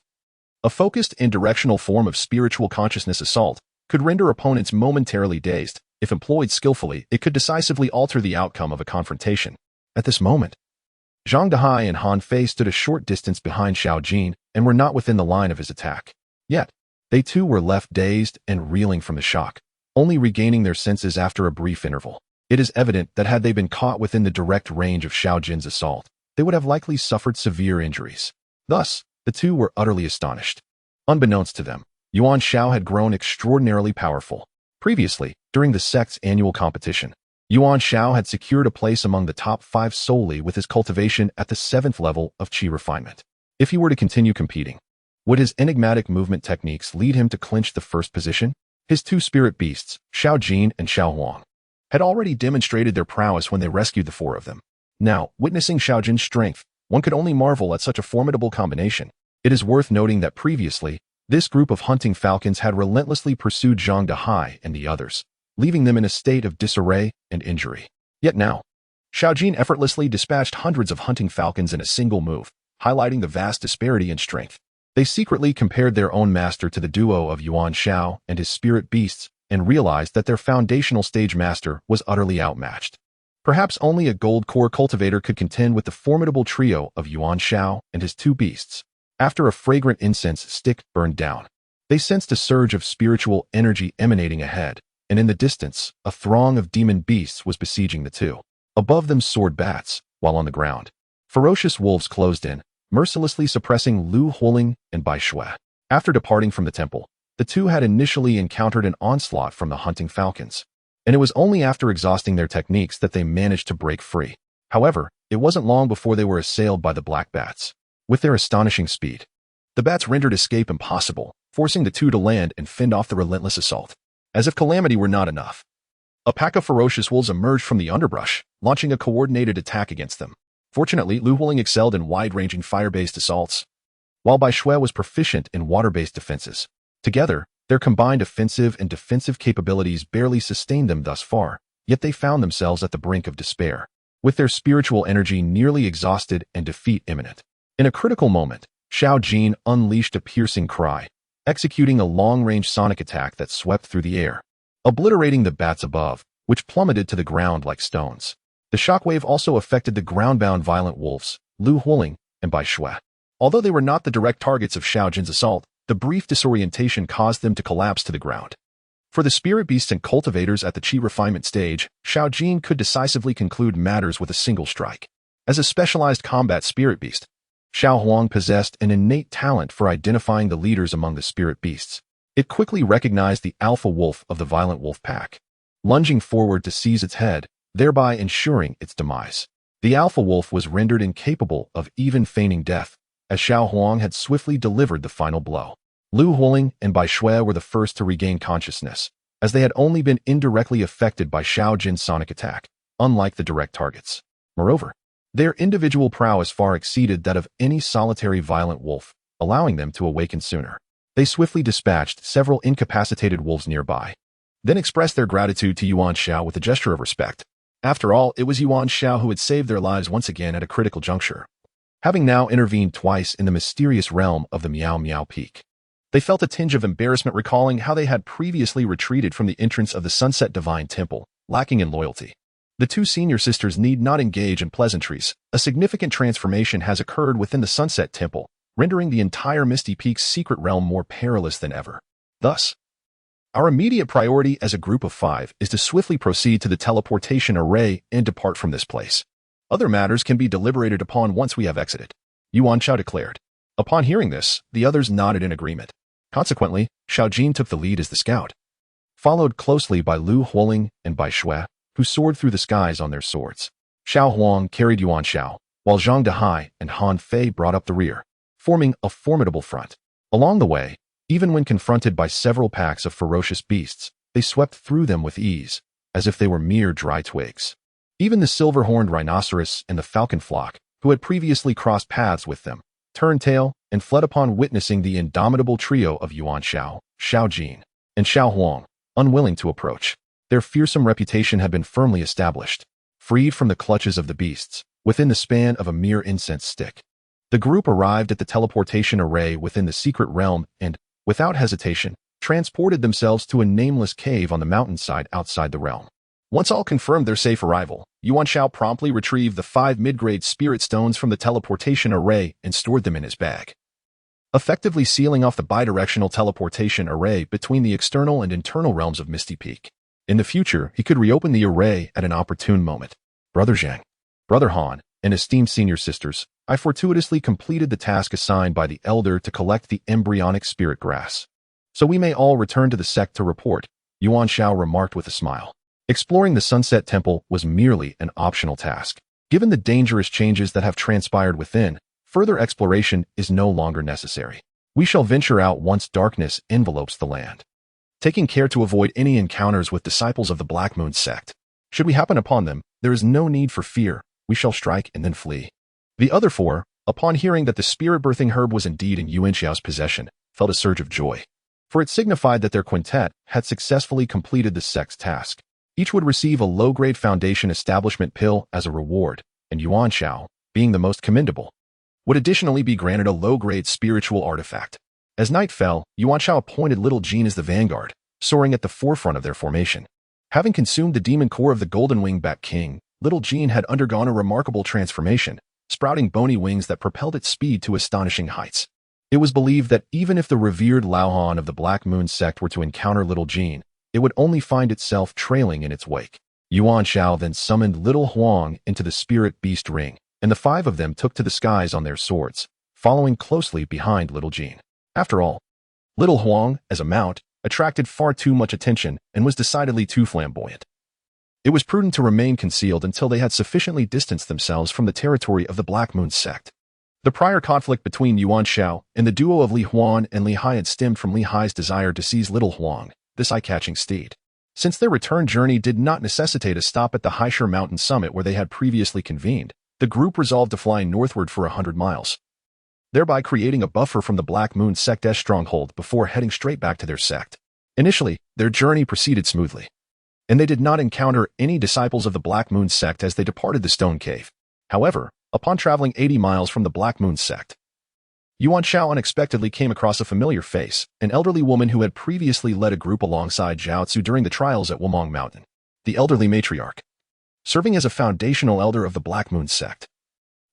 a focused and directional form of spiritual consciousness assault, could render opponents momentarily dazed. If employed skillfully, it could decisively alter the outcome of a confrontation. At this moment, Zhang Dehai and Han Fei stood a short distance behind Xiao Jin and were not within the line of his attack. Yet, they too were left dazed and reeling from the shock, only regaining their senses after a brief interval. It is evident that had they been caught within the direct range of Xiao Jin's assault, they would have likely suffered severe injuries. Thus, the two were utterly astonished. Unbeknownst to them, Yuan Xiao had grown extraordinarily powerful. Previously, during the sect's annual competition, Yuan Xiao had secured a place among the top 5 solely with his cultivation at the 7th level of qi refinement. If he were to continue competing, would his enigmatic movement techniques lead him to clinch the first position? His 2 spirit beasts, Xiao Jin and Xiao Huang, had already demonstrated their prowess when they rescued the 4 of them. Now, witnessing Xiao Jin's strength, one could only marvel at such a formidable combination. It is worth noting that previously, this group of hunting falcons had relentlessly pursued Zhang Dehai and the others, leaving them in a state of disarray and injury. Yet now, Xiao Jin effortlessly dispatched hundreds of hunting falcons in a single move, highlighting the vast disparity in strength. They secretly compared their own master to the duo of Yuan Xiao and his spirit beasts and realized that their foundational stage master was utterly outmatched. Perhaps only a gold core cultivator could contend with the formidable trio of Yuan Xiao and his 2 beasts. After a fragrant incense stick burned down, they sensed a surge of spiritual energy emanating ahead, and in the distance, a throng of demon beasts was besieging the 2. Above them soared bats, while on the ground, ferocious wolves closed in, mercilessly suppressing Lu Huling and Bai Shui. After departing from the temple, the 2 had initially encountered an onslaught from the hunting falcons, and it was only after exhausting their techniques that they managed to break free. However, it wasn't long before they were assailed by the black bats. With their astonishing speed, the bats rendered escape impossible, forcing the 2 to land and fend off the relentless assault. As if calamity were not enough, a pack of ferocious wolves emerged from the underbrush, launching a coordinated attack against them. Fortunately, Lu Huling excelled in wide-ranging fire-based assaults, while Bai Shui was proficient in water-based defenses. Together, their combined offensive and defensive capabilities barely sustained them thus far, yet they found themselves at the brink of despair, with their spiritual energy nearly exhausted and defeat imminent. In a critical moment, Xiao Jin unleashed a piercing cry, executing a long-range sonic attack that swept through the air, obliterating the bats above, which plummeted to the ground like stones. The shockwave also affected the ground-bound violent wolves, Lu Huling and Bai Shui. Although they were not the direct targets of Xiao Jin's assault, the brief disorientation caused them to collapse to the ground. For the spirit beasts and cultivators at the qi refinement stage, Xiao Jin could decisively conclude matters with a single strike. As a specialized combat spirit beast, Xiao Huang possessed an innate talent for identifying the leaders among the spirit beasts. It quickly recognized the alpha wolf of the violent wolf pack, lunging forward to seize its head, thereby ensuring its demise. The alpha wolf was rendered incapable of even feigning death, as Xiao Huang had swiftly delivered the final blow. Lu Huling and Bai Shui were the first to regain consciousness, as they had only been indirectly affected by Xiao Jin's sonic attack, unlike the direct targets. Moreover, their individual prowess far exceeded that of any solitary violent wolf, allowing them to awaken sooner. They swiftly dispatched several incapacitated wolves nearby, then expressed their gratitude to Yuan Xiao with a gesture of respect. After all, it was Yuan Xiao who had saved their lives once again at a critical juncture, having now intervened twice in the mysterious realm of the Miao Miao Peak. They felt a tinge of embarrassment recalling how they had previously retreated from the entrance of the Sunset Divine Temple, lacking in loyalty. The 2 senior sisters need not engage in pleasantries. A significant transformation has occurred within the Sunset Temple, rendering the entire Misty Peak's secret realm more perilous than ever. Thus, our immediate priority as a group of 5 is to swiftly proceed to the teleportation array and depart from this place. Other matters can be deliberated upon once we have exited, Yuan Xiao declared. Upon hearing this, the others nodded in agreement. Consequently, Xiao Jin took the lead as the scout, followed closely by Lu Huling and Bai Shui, who soared through the skies on their swords. Xiao Huang carried Yuan Xiao, while Zhang Dehai and Han Fei brought up the rear, forming a formidable front. Along the way, even when confronted by several packs of ferocious beasts, they swept through them with ease, as if they were mere dry twigs. Even the silver-horned rhinoceros and the falcon flock, who had previously crossed paths with them, turned tail and fled upon witnessing the indomitable trio of Yuan Xiao, Xiao Jin, and Xiao Huang, unwilling to approach. Their fearsome reputation had been firmly established, freed from the clutches of the beasts, within the span of a mere incense stick. The group arrived at the teleportation array within the secret realm and, without hesitation, transported themselves to a nameless cave on the mountainside outside the realm. Once all confirmed their safe arrival, Yuan Xiao promptly retrieved the 5 mid-grade spirit stones from the teleportation array and stored them in his bag, effectively sealing off the bidirectional teleportation array between the external and internal realms of Misty Peak. In the future, he could reopen the array at an opportune moment. Brother Zhang, Brother Han, and esteemed senior sisters, I fortuitously completed the task assigned by the elder to collect the embryonic spirit grass, so we may all return to the sect to report, Yuan Xiao remarked with a smile. Exploring the Sunset Temple was merely an optional task. Given the dangerous changes that have transpired within, further exploration is no longer necessary. We shall venture out once darkness envelopes the land, taking care to avoid any encounters with disciples of the Black Moon sect. Should we happen upon them, there is no need for fear. We shall strike and then flee. The other four, upon hearing that the spirit-birthing herb was indeed in Yuan Xiao's possession, felt a surge of joy, for it signified that their quintet had successfully completed the sect's task. Each would receive a low-grade foundation establishment pill as a reward, and Yuan Xiao, being the most commendable, would additionally be granted a low-grade spiritual artifact. As night fell, Yuan Xiao appointed Little Jean as the vanguard, soaring at the forefront of their formation. Having consumed the demon core of the Golden Wingback King, Little Jean had undergone a remarkable transformation, sprouting bony wings that propelled its speed to astonishing heights. It was believed that even if the revered Laohan of the Black Moon sect were to encounter Little Jean, it would only find itself trailing in its wake. Yuan Xiao then summoned Little Huang into the spirit beast ring, and the five of them took to the skies on their swords, following closely behind Little Jean. After all, Little Huang, as a mount, attracted far too much attention and was decidedly too flamboyant. It was prudent to remain concealed until they had sufficiently distanced themselves from the territory of the Black Moon sect. The prior conflict between Yuan Xiao and the duo of Li Huan and Li Hai had stemmed from Li Hai's desire to seize Little Huang, this eye-catching steed. Since their return journey did not necessitate a stop at the Haisher Mountain summit where they had previously convened, the group resolved to fly northward for 100 miles, thereby creating a buffer from the Black Moon sect's stronghold before heading straight back to their sect. Initially, their journey proceeded smoothly, and they did not encounter any disciples of the Black Moon sect as they departed the stone cave. However, upon traveling 80 miles from the Black Moon sect, Yuan Xiao unexpectedly came across a familiar face, an elderly woman who had previously led a group alongside Zhao Tzu during the trials at Wumong Mountain. The elderly matriarch, serving as a foundational elder of the Black Moon sect,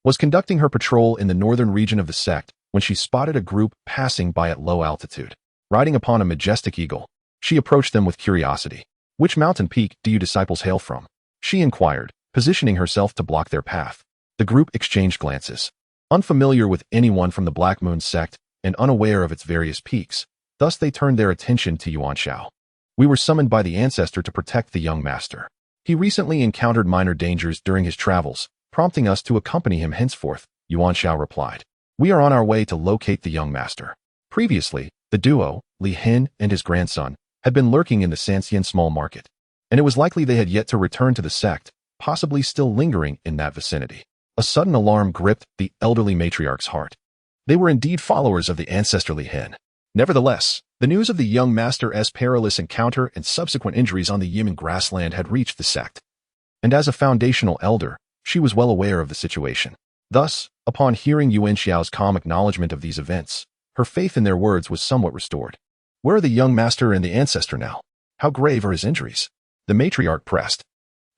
was conducting her patrol in the northern region of the sect when she spotted a group passing by at low altitude. Riding upon a majestic eagle, she approached them with curiosity. "Which mountain peak do you disciples hail from?" she inquired, positioning herself to block their path. The group exchanged glances. Unfamiliar with anyone from the Black Moon sect and unaware of its various peaks, thus they turned their attention to Yuan Xiao. "We were summoned by the ancestor to protect the young master. He recently encountered minor dangers during his travels, prompting us to accompany him henceforth," Yuan Xiao replied. "We are on our way to locate the young master." Previously, the duo, Li Hin and his grandson, had been lurking in the Sanxian small market, and it was likely they had yet to return to the sect, possibly still lingering in that vicinity. A sudden alarm gripped the elderly matriarch's heart. They were indeed followers of the ancestor Li Hin. Nevertheless, the news of the young master's perilous encounter and subsequent injuries on the Yimin grassland had reached the sect, and as a foundational elder, she was well aware of the situation. Thus, upon hearing Yuan Xiao's calm acknowledgement of these events, her faith in their words was somewhat restored. "Where are the young master and the ancestor now? How grave are his injuries?" the matriarch pressed.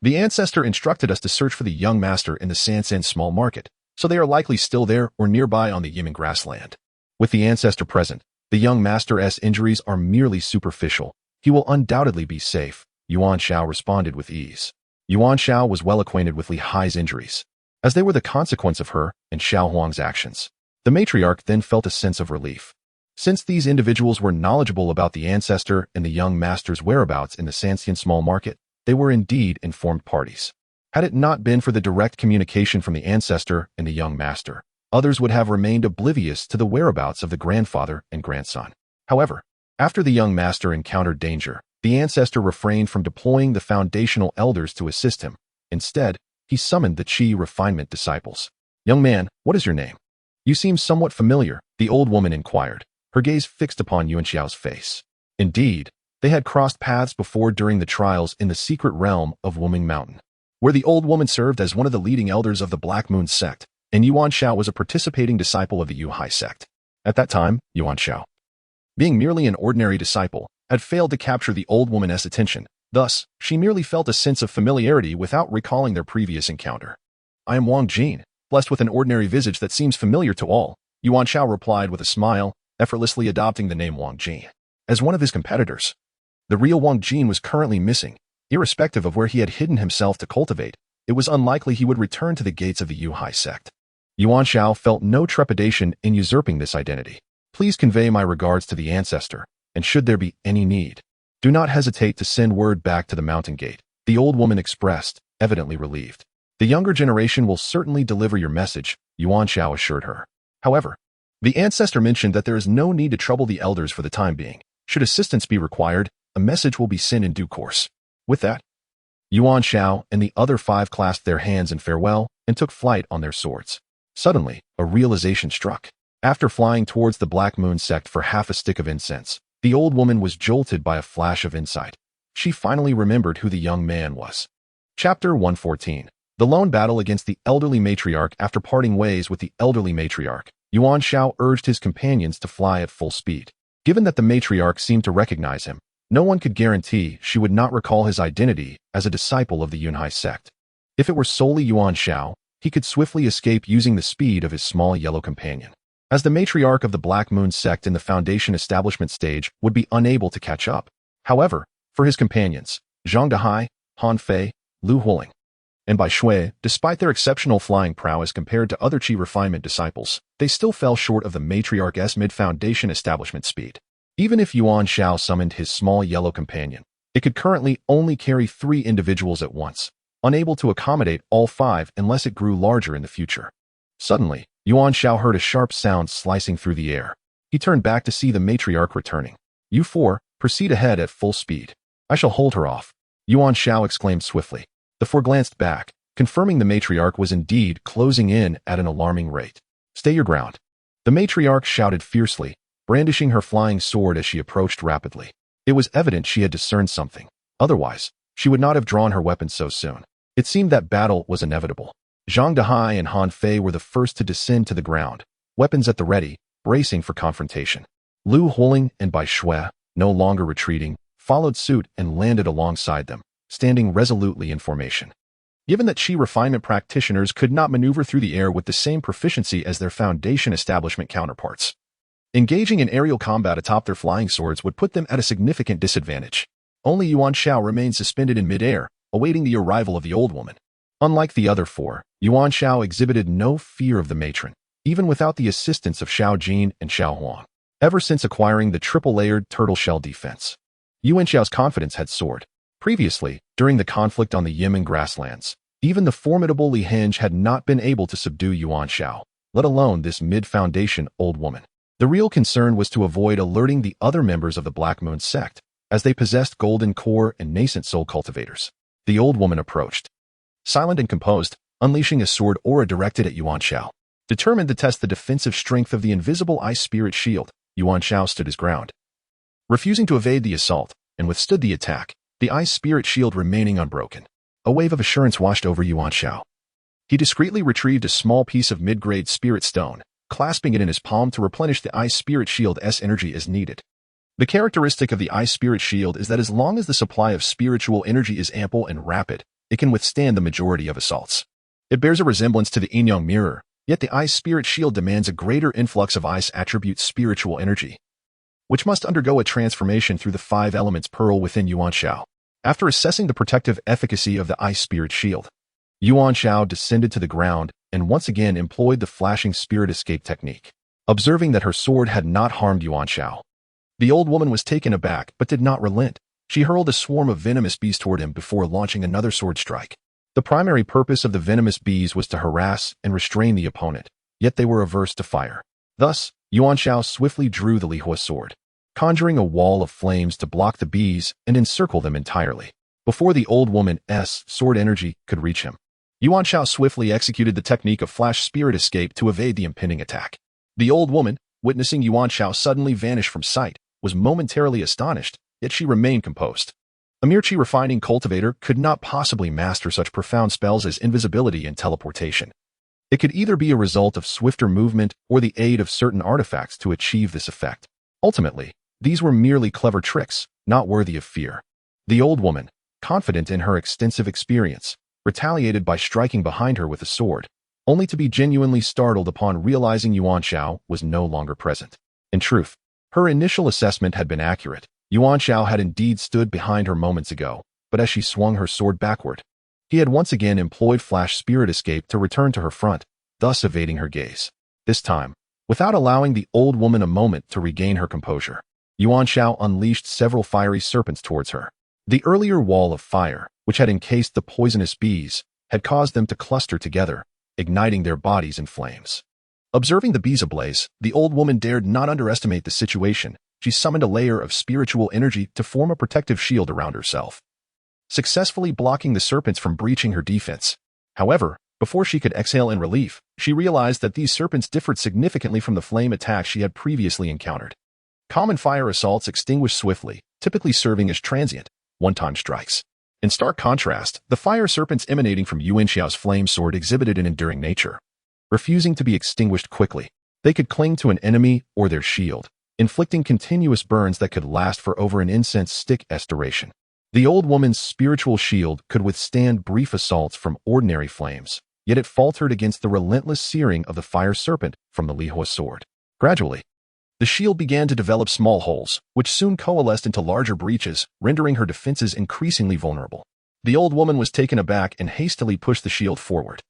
"The ancestor instructed us to search for the young master in the Sansan small market, so they are likely still there or nearby on the Yimin grassland. With the ancestor present, the young master's injuries are merely superficial. He will undoubtedly be safe," Yuan Xiao responded with ease. Yuan Xiao was well acquainted with Li Hai's injuries, as they were the consequence of her and Xiao Huang's actions. The matriarch then felt a sense of relief. Since these individuals were knowledgeable about the ancestor and the young master's whereabouts in the Sanxian small market, they were indeed informed parties. Had it not been for the direct communication from the ancestor and the young master, others would have remained oblivious to the whereabouts of the grandfather and grandson. However, after the young master encountered danger, the ancestor refrained from deploying the foundational elders to assist him. Instead, he summoned the Qi refinement disciples. "Young man, what is your name? You seem somewhat familiar," the old woman inquired, her gaze fixed upon Yuan Xiao's face. Indeed, they had crossed paths before during the trials in the secret realm of Wuming Mountain, where the old woman served as one of the leading elders of the Black Moon sect, and Yuan Xiao was a participating disciple of the Yu Hai sect. At that time, Yuan Xiao, being merely an ordinary disciple, had failed to capture the old woman's attention. Thus, she merely felt a sense of familiarity without recalling their previous encounter. "I am Wang Jin, blessed with an ordinary visage that seems familiar to all," Yuan Xiao replied with a smile, effortlessly adopting the name Wang Jin as one of his competitors. The real Wang Jin was currently missing. Irrespective of where he had hidden himself to cultivate, it was unlikely he would return to the gates of the Yu Hai sect. Yuan Xiao felt no trepidation in usurping this identity. "Please convey my regards to the ancestor, and should there be any need, Do not hesitate to send word back to the mountain gate, the old woman expressed, evidently relieved. The younger generation will certainly deliver your message, Yuan Xiao assured her. However, the ancestor mentioned that there is no need to trouble the elders for the time being. Should assistance be required, a message will be sent in due course. With that, Yuan Xiao and the other 5 clasped their hands in farewell and took flight on their swords. Suddenly, a realization struck. After flying towards the Black Moon sect for half a stick of incense, the old woman was jolted by a flash of insight. She finally remembered who the young man was. Chapter 114. The lone battle against the elderly matriarch. After parting ways with the elderly matriarch, Yuan Xiao urged his companions to fly at full speed. Given that the matriarch seemed to recognize him, no one could guarantee she would not recall his identity as a disciple of the Yunhai sect. If it were solely Yuan Xiao, he could swiftly escape using the speed of his small yellow companion. As the matriarch of the Black Moon sect in the Foundation establishment stage would be unable to catch up. However, for his companions, Zhang Dehai, Han Fei, Lu Huling, and Bai Shui, despite their exceptional flying prowess compared to other Qi refinement disciples, they still fell short of the matriarch's mid-Foundation establishment speed. Even if Yuan Xiao summoned his small yellow companion, it could currently only carry 3 individuals at once, unable to accommodate all 5 unless it grew larger in the future. Suddenly, Yuan Xiao heard a sharp sound slicing through the air. He turned back to see the matriarch returning. You 4, proceed ahead at full speed. I shall hold her off, Yuan Xiao exclaimed swiftly. The 4 glanced back, confirming the matriarch was indeed closing in at an alarming rate. Stay your ground. The matriarch shouted fiercely, brandishing her flying sword as she approached rapidly. It was evident she had discerned something. Otherwise, she would not have drawn her weapon so soon. It seemed that battle was inevitable. Zhang Dehai and Han Fei were the first to descend to the ground, weapons at the ready, bracing for confrontation. Lu Huling and Bai Shui, no longer retreating, followed suit and landed alongside them, standing resolutely in formation. Given that Qi refinement practitioners could not maneuver through the air with the same proficiency as their Foundation establishment counterparts, engaging in aerial combat atop their flying swords would put them at a significant disadvantage. Only Yuan Xiao remained suspended in midair, awaiting the arrival of the old woman. Unlike the other 4, Yuan Xiao exhibited no fear of the matron, even without the assistance of Xiao Jin and Xiao Huang. Ever since acquiring the triple-layered turtle shell defense, Yuan Xiao's confidence had soared. Previously, during the conflict on the Yemen grasslands, even the formidable Li Henge had not been able to subdue Yuan Xiao, let alone this mid-Foundation old woman. The real concern was to avoid alerting the other members of the Black Moon sect, as they possessed golden core and nascent soul cultivators. The old woman approached, silent and composed, unleashing a sword aura directed at Yuan Xiao. Determined to test the defensive strength of the invisible ice spirit shield, Yuan Xiao stood his ground, refusing to evade the assault, and withstood the attack, the ice spirit shield remaining unbroken. A wave of assurance washed over Yuan Xiao. He discreetly retrieved a small piece of mid-grade spirit stone, clasping it in his palm to replenish the ice spirit shield's energy as needed. The characteristic of the ice spirit shield is that as long as the supply of spiritual energy is ample and rapid, it can withstand the majority of assaults. It bears a resemblance to the yin-yang mirror, yet the ice spirit shield demands a greater influx of ice attribute spiritual energy, which must undergo a transformation through the 5 elements pearl within Yuan Xiao. After assessing the protective efficacy of the ice spirit shield, Yuan Xiao descended to the ground and once again employed the flashing spirit escape technique. Observing that her sword had not harmed Yuan Xiao, the old woman was taken aback but did not relent. She hurled a swarm of venomous bees toward him before launching another sword strike. The primary purpose of the venomous bees was to harass and restrain the opponent, yet they were averse to fire. Thus, Yuan Xiao swiftly drew the Li Hua sword, conjuring a wall of flames to block the bees and encircle them entirely. Before the old woman's sword energy could reach him, Yuan Xiao swiftly executed the technique of flash spirit escape to evade the impending attack. The old woman, witnessing Yuan Xiao suddenly vanish from sight, was momentarily astonished, yet she remained composed. A mere Qi refining cultivator could not possibly master such profound spells as invisibility and teleportation. It could either be a result of swifter movement or the aid of certain artifacts to achieve this effect. Ultimately, these were merely clever tricks, not worthy of fear. The old woman, confident in her extensive experience, retaliated by striking behind her with a sword, only to be genuinely startled upon realizing Yuan Xiao was no longer present. In truth, her initial assessment had been accurate. Yuan Xiao had indeed stood behind her moments ago, but as she swung her sword backward, he had once again employed flash spirit escape to return to her front, thus evading her gaze. This time, without allowing the old woman a moment to regain her composure, Yuan Xiao unleashed several fiery serpents towards her. The earlier wall of fire, which had encased the poisonous bees, had caused them to cluster together, igniting their bodies in flames. Observing the bees ablaze, the old woman dared not underestimate the situation. She summoned a layer of spiritual energy to form a protective shield around herself, successfully blocking the serpents from breaching her defense. However, before she could exhale in relief, she realized that these serpents differed significantly from the flame attacks she had previously encountered. Common fire assaults extinguished swiftly, typically serving as transient, one-time strikes. In stark contrast, the fire serpents emanating from Yuan Xiao's flame sword exhibited an enduring nature. Refusing to be extinguished quickly, they could cling to an enemy or their shield, inflicting continuous burns that could last for over an incense stick's duration. The old woman's spiritual shield could withstand brief assaults from ordinary flames, yet it faltered against the relentless searing of the fire serpent from the Lihua sword. Gradually, the shield began to develop small holes, which soon coalesced into larger breaches, rendering her defenses increasingly vulnerable. The old woman was taken aback and hastily pushed the shield forward,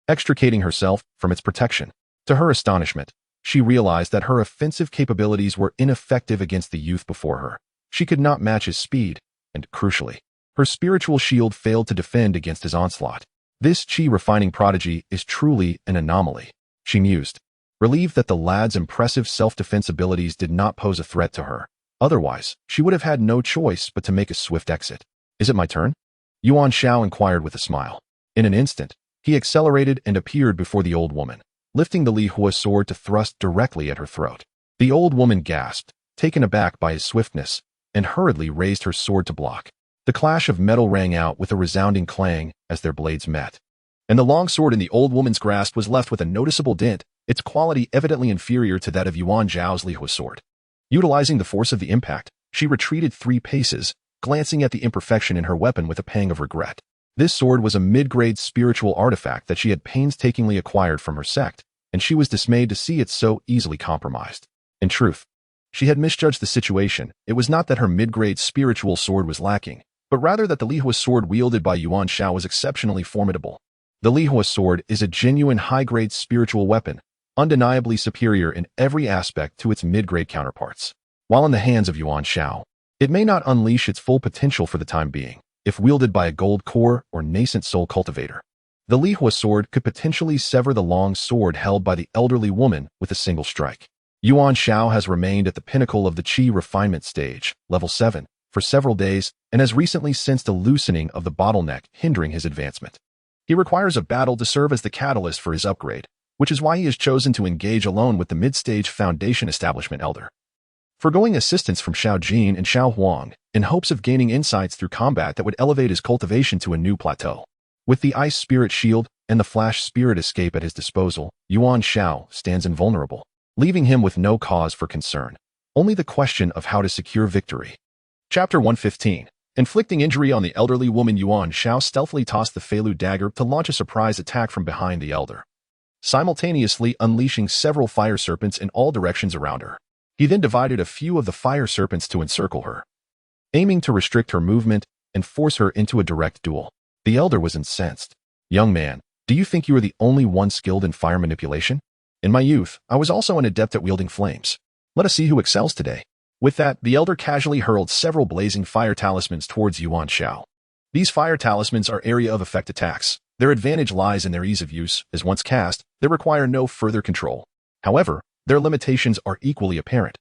extricating herself from its protection. To her astonishment, she realized that her offensive capabilities were ineffective against the youth before her. She could not match his speed, and, crucially, her spiritual shield failed to defend against his onslaught. This chi-refining prodigy is truly an anomaly, she mused, relieved that the lad's impressive self-defense abilities did not pose a threat to her. Otherwise, she would have had no choice but to make a swift exit. Is it my turn? Yuan Xiao inquired with a smile. In an instant, he accelerated and appeared before the old woman, lifting the Lihua sword to thrust directly at her throat. The old woman gasped, taken aback by his swiftness, and hurriedly raised her sword to block. The clash of metal rang out with a resounding clang as their blades met, and the long sword in the old woman's grasp was left with a noticeable dent, its quality evidently inferior to that of Yuan Zhao's Lihua sword. Utilizing the force of the impact, she retreated 3 paces, glancing at the imperfection in her weapon with a pang of regret. This sword was a mid-grade spiritual artifact that she had painstakingly acquired from her sect, and she was dismayed to see it so easily compromised. In truth, she had misjudged the situation. It was not that her mid-grade spiritual sword was lacking, but rather that the Lihua sword wielded by Yuan Xiao was exceptionally formidable. The Lihua sword is a genuine high-grade spiritual weapon, undeniably superior in every aspect to its mid-grade counterparts. While in the hands of Yuan Xiao, it may not unleash its full potential for the time being, if wielded by a gold core or nascent soul cultivator. The Lihua sword could potentially sever the long sword held by the elderly woman with a single strike. Yuan Xiao has remained at the pinnacle of the Qi refinement stage, level 7, for several days, and has recently sensed a loosening of the bottleneck hindering his advancement. He requires a battle to serve as the catalyst for his upgrade, which is why he has chosen to engage alone with the mid-stage Foundation Establishment Elder, forgoing assistance from Xiao Jin and Xiao Huang, in hopes of gaining insights through combat that would elevate his cultivation to a new plateau. With the Ice Spirit Shield and the Flash Spirit Escape at his disposal, Yuan Xiao stands invulnerable, leaving him with no cause for concern, only the question of how to secure victory. Chapter 115. Inflicting injury on the elderly woman, Yuan Xiao stealthily tossed the Feilu dagger to launch a surprise attack from behind the elder, simultaneously unleashing several fire serpents in all directions around her. He then divided a few of the fire serpents to encircle her, aiming to restrict her movement and force her into a direct duel. The elder was incensed. Young man, do you think you are the only one skilled in fire manipulation? In my youth, I was also an adept at wielding flames. Let us see who excels today. With that, the elder casually hurled several blazing fire talismans towards Yuan Xiao. These fire talismans are area of effect attacks. Their advantage lies in their ease of use, as once cast, they require no further control. However, their limitations are equally apparent,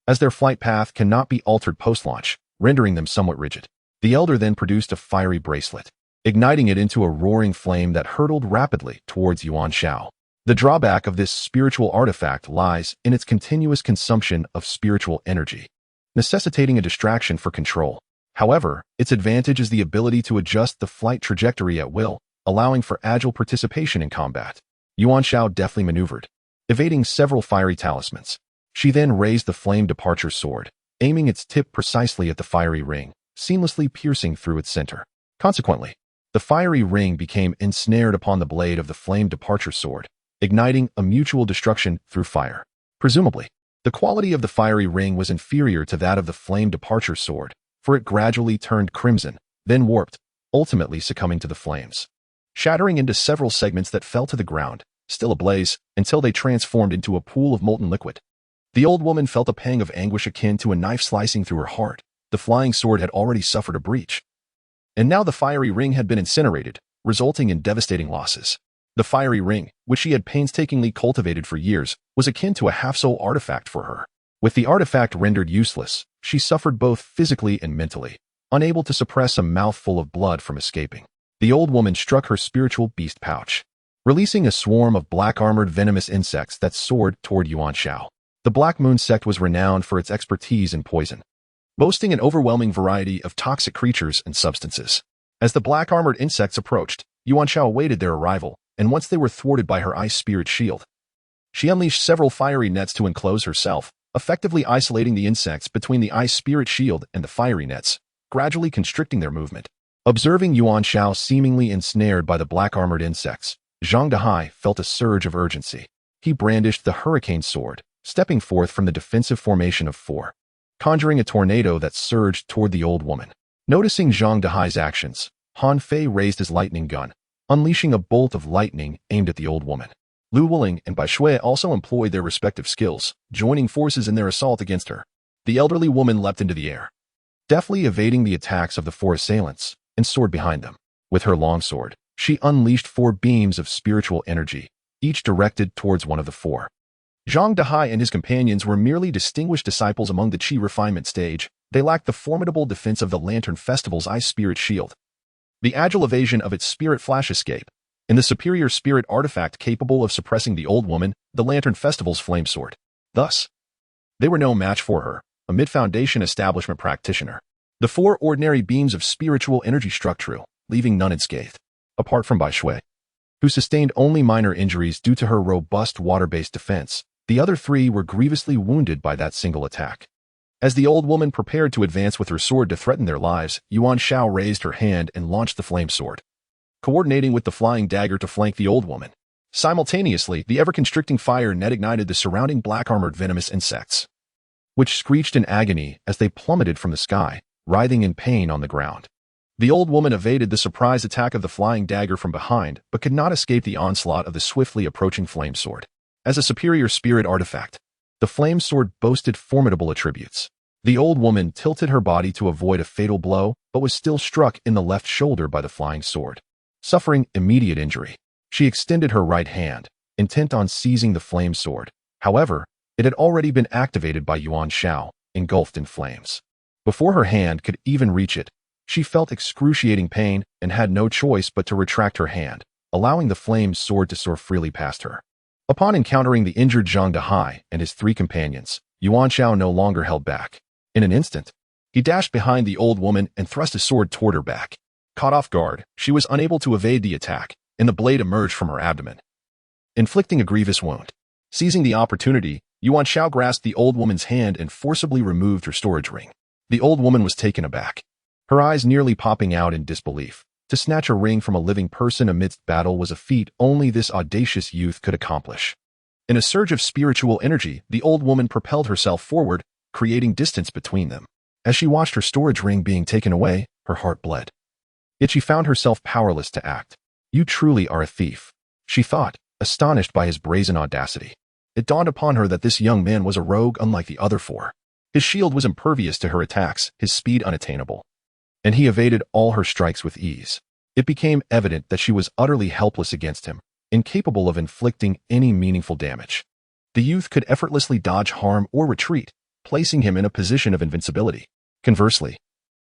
as their flight path cannot be altered post-launch, rendering them somewhat rigid. The elder then produced a fiery bracelet, igniting it into a roaring flame that hurtled rapidly towards Yuan Xiao. The drawback of this spiritual artifact lies in its continuous consumption of spiritual energy, necessitating a distraction for control. However, its advantage is the ability to adjust the flight trajectory at will, allowing for agile participation in combat. Yuan Xiao deftly maneuvered, evading several fiery talismans. She then raised the flame departure sword, aiming its tip precisely at the fiery ring, seamlessly piercing through its center. Consequently, the fiery ring became ensnared upon the blade of the flame departure sword, igniting a mutual destruction through fire. Presumably, the quality of the fiery ring was inferior to that of the flame departure sword, for it gradually turned crimson, then warped, ultimately succumbing to the flames, shattering into several segments that fell to the ground, still ablaze, until they transformed into a pool of molten liquid. The old woman felt a pang of anguish akin to a knife slicing through her heart. The flying sword had already suffered a breach. And now the fiery ring had been incinerated, resulting in devastating losses. The fiery ring, which she had painstakingly cultivated for years, was akin to a half-soul artifact for her. With the artifact rendered useless, she suffered both physically and mentally, unable to suppress a mouthful of blood from escaping. The old woman struck her spiritual beast pouch, releasing a swarm of black-armored venomous insects that soared toward Yuan Xiao. The Black Moon sect was renowned for its expertise in poison, boasting an overwhelming variety of toxic creatures and substances. As the black-armored insects approached, Yuan Xiao awaited their arrival, and once they were thwarted by her ice spirit shield, she unleashed several fiery nets to enclose herself, effectively isolating the insects between the ice spirit shield and the fiery nets, gradually constricting their movement. Observing Yuan Xiao seemingly ensnared by the black-armored insects, Zhang Dehai felt a surge of urgency. He brandished the hurricane sword, stepping forth from the defensive formation of four, conjuring a tornado that surged toward the old woman. Noticing Zhang Dehai's actions, Han Fei raised his lightning gun, unleashing a bolt of lightning aimed at the old woman. Lu Wuling and Bai Shui also employed their respective skills, joining forces in their assault against her. The elderly woman leapt into the air, deftly evading the attacks of the four assailants, and soared behind them. With her longsword, she unleashed 4 beams of spiritual energy, each directed towards one of the 4. Zhang Dehai and his companions were merely distinguished disciples among the Qi refinement stage. They lacked the formidable defense of the Lantern Festival's ice spirit shield, the agile evasion of its spirit flash escape, and the superior spirit artifact capable of suppressing the old woman, the Lantern Festival's flame sword. Thus, they were no match for her, a mid-foundation establishment practitioner. The 4 ordinary beams of spiritual energy struck true, leaving none unscathed, apart from Bai Shui, who sustained only minor injuries due to her robust water-based defense. The other 3 were grievously wounded by that single attack. As the old woman prepared to advance with her sword to threaten their lives, Yuan Xiao raised her hand and launched the flame sword, coordinating with the flying dagger to flank the old woman. Simultaneously, the ever-constricting fire net ignited the surrounding black-armored venomous insects, which screeched in agony as they plummeted from the sky, writhing in pain on the ground. The old woman evaded the surprise attack of the flying dagger from behind, but could not escape the onslaught of the swiftly approaching flame sword. As a superior spirit artifact, the flame sword boasted formidable attributes. The old woman tilted her body to avoid a fatal blow, but was still struck in the left shoulder by the flying sword. Suffering immediate injury, she extended her right hand, intent on seizing the flame sword. However, it had already been activated by Yuan Xiao, engulfed in flames. Before her hand could even reach it, she felt excruciating pain and had no choice but to retract her hand, allowing the flame sword to soar freely past her. Upon encountering the injured Zhang Dehai and his 3 companions, Yuan Xiao no longer held back. In an instant, he dashed behind the old woman and thrust his sword toward her back. Caught off guard, she was unable to evade the attack, and the blade emerged from her abdomen, inflicting a grievous wound. Seizing the opportunity, Yuan Xiao grasped the old woman's hand and forcibly removed her storage ring. The old woman was taken aback, her eyes nearly popping out in disbelief. To snatch a ring from a living person amidst battle was a feat only this audacious youth could accomplish. In a surge of spiritual energy, the old woman propelled herself forward, creating distance between them. As she watched her storage ring being taken away, her heart bled. Yet she found herself powerless to act. "You truly are a thief," she thought, astonished by his brazen audacity. It dawned upon her that this young man was a rogue unlike the other 4. His shield was impervious to her attacks, his speed unattainable, and he evaded all her strikes with ease. It became evident that she was utterly helpless against him, incapable of inflicting any meaningful damage. The youth could effortlessly dodge harm or retreat, placing him in a position of invincibility. Conversely,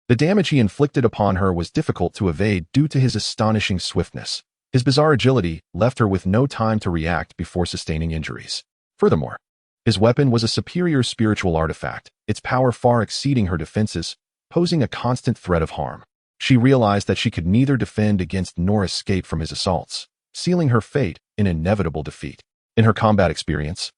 the damage he inflicted upon her was difficult to evade due to his astonishing swiftness. His bizarre agility left her with no time to react before sustaining injuries. Furthermore, his weapon was a superior spiritual artifact, its power far exceeding her defenses, posing a constant threat of harm. She realized that she could neither defend against nor escape from his assaults, sealing her fate in inevitable defeat. In her combat experience,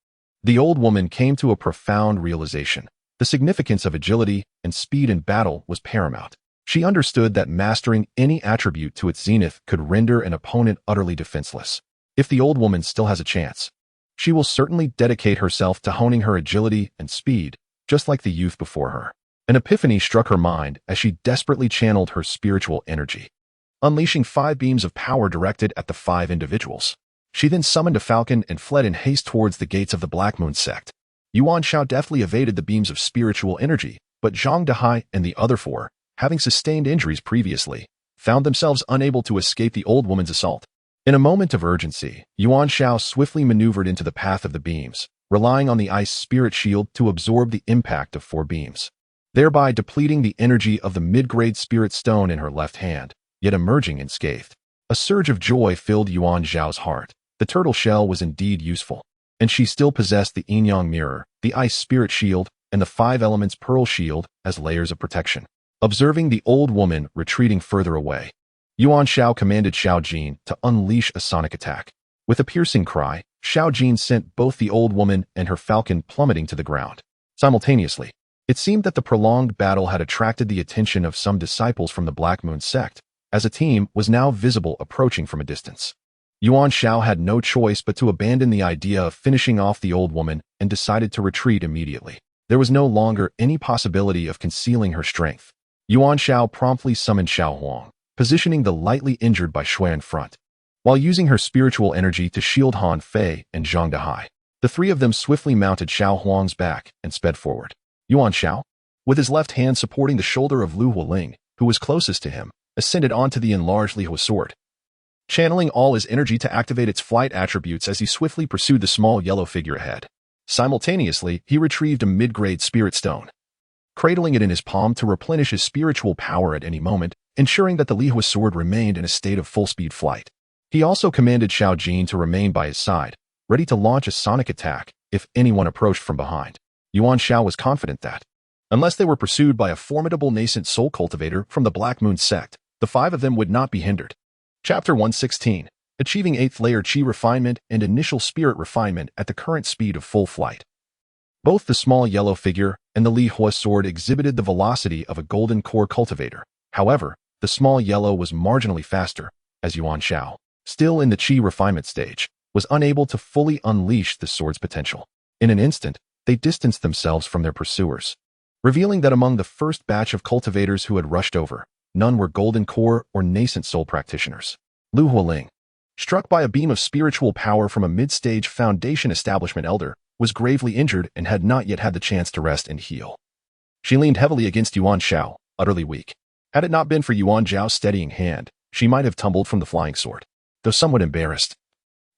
the old woman came to a profound realization. The significance of agility and speed in battle was paramount. She understood that mastering any attribute to its zenith could render an opponent utterly defenseless. If the old woman still has a chance, she will certainly dedicate herself to honing her agility and speed, just like the youth before her. An epiphany struck her mind as she desperately channeled her spiritual energy, unleashing 5 beams of power directed at the 5 individuals. She then summoned a falcon and fled in haste towards the gates of the Black Moon sect. Yuan Xiao deftly evaded the beams of spiritual energy, but Zhang Dehai and the other four, having sustained injuries previously, found themselves unable to escape the old woman's assault. In a moment of urgency, Yuan Xiao swiftly maneuvered into the path of the beams, relying on the ice spirit shield to absorb the impact of 4 beams, thereby depleting the energy of the mid-grade spirit stone in her left hand, yet emerging unscathed. A surge of joy filled Yuan Xiao's heart. The turtle shell was indeed useful, and she still possessed the yin-yang mirror, the ice spirit shield, and the 5 elements pearl shield as layers of protection. Observing the old woman retreating further away, Yuan Xiao commanded Xiao Jin to unleash a sonic attack. With a piercing cry, Xiao Jin sent both the old woman and her falcon plummeting to the ground. Simultaneously, it seemed that the prolonged battle had attracted the attention of some disciples from the Black Moon sect, as a team was now visible approaching from a distance. Yuan Xiao had no choice but to abandon the idea of finishing off the old woman and decided to retreat immediately. There was no longer any possibility of concealing her strength. Yuan Xiao promptly summoned Xiao Huang, positioning the lightly injured Bai Shui in front, while using her spiritual energy to shield Han Fei and Zhang Dehai. The 3 of them swiftly mounted Xiao Huang's back and sped forward. Yuan Xiao, with his left hand supporting the shoulder of Lu Hualing, who was closest to him, ascended onto the enlarged Li Hua sword, channeling all his energy to activate its flight attributes as he swiftly pursued the small yellow figure ahead. Simultaneously, he retrieved a mid-grade spirit stone, cradling it in his palm to replenish his spiritual power at any moment, ensuring that the Li Hua sword remained in a state of full-speed flight. He also commanded Xiao Jin to remain by his side, ready to launch a sonic attack if anyone approached from behind. Yuan Xiao was confident that, unless they were pursued by a formidable nascent soul cultivator from the Black Moon sect, the 5 of them would not be hindered. Chapter 116. Achieving 8th layer Qi refinement and initial spirit refinement at the current speed of full flight. Both the small yellow figure and the Li Hua sword exhibited the velocity of a golden core cultivator. However, the small yellow was marginally faster, as Yuan Xiao, still in the Qi refinement stage, was unable to fully unleash the sword's potential. In an instant, they distanced themselves from their pursuers, revealing that among the first batch of cultivators who had rushed over, none were golden core or nascent soul practitioners. Lu Hualing, struck by a beam of spiritual power from a mid-stage foundation establishment elder, was gravely injured and had not yet had the chance to rest and heal. She leaned heavily against Yuan Xiao, utterly weak. Had it not been for Yuan Xiao's steadying hand, she might have tumbled from the flying sword. Though somewhat embarrassed,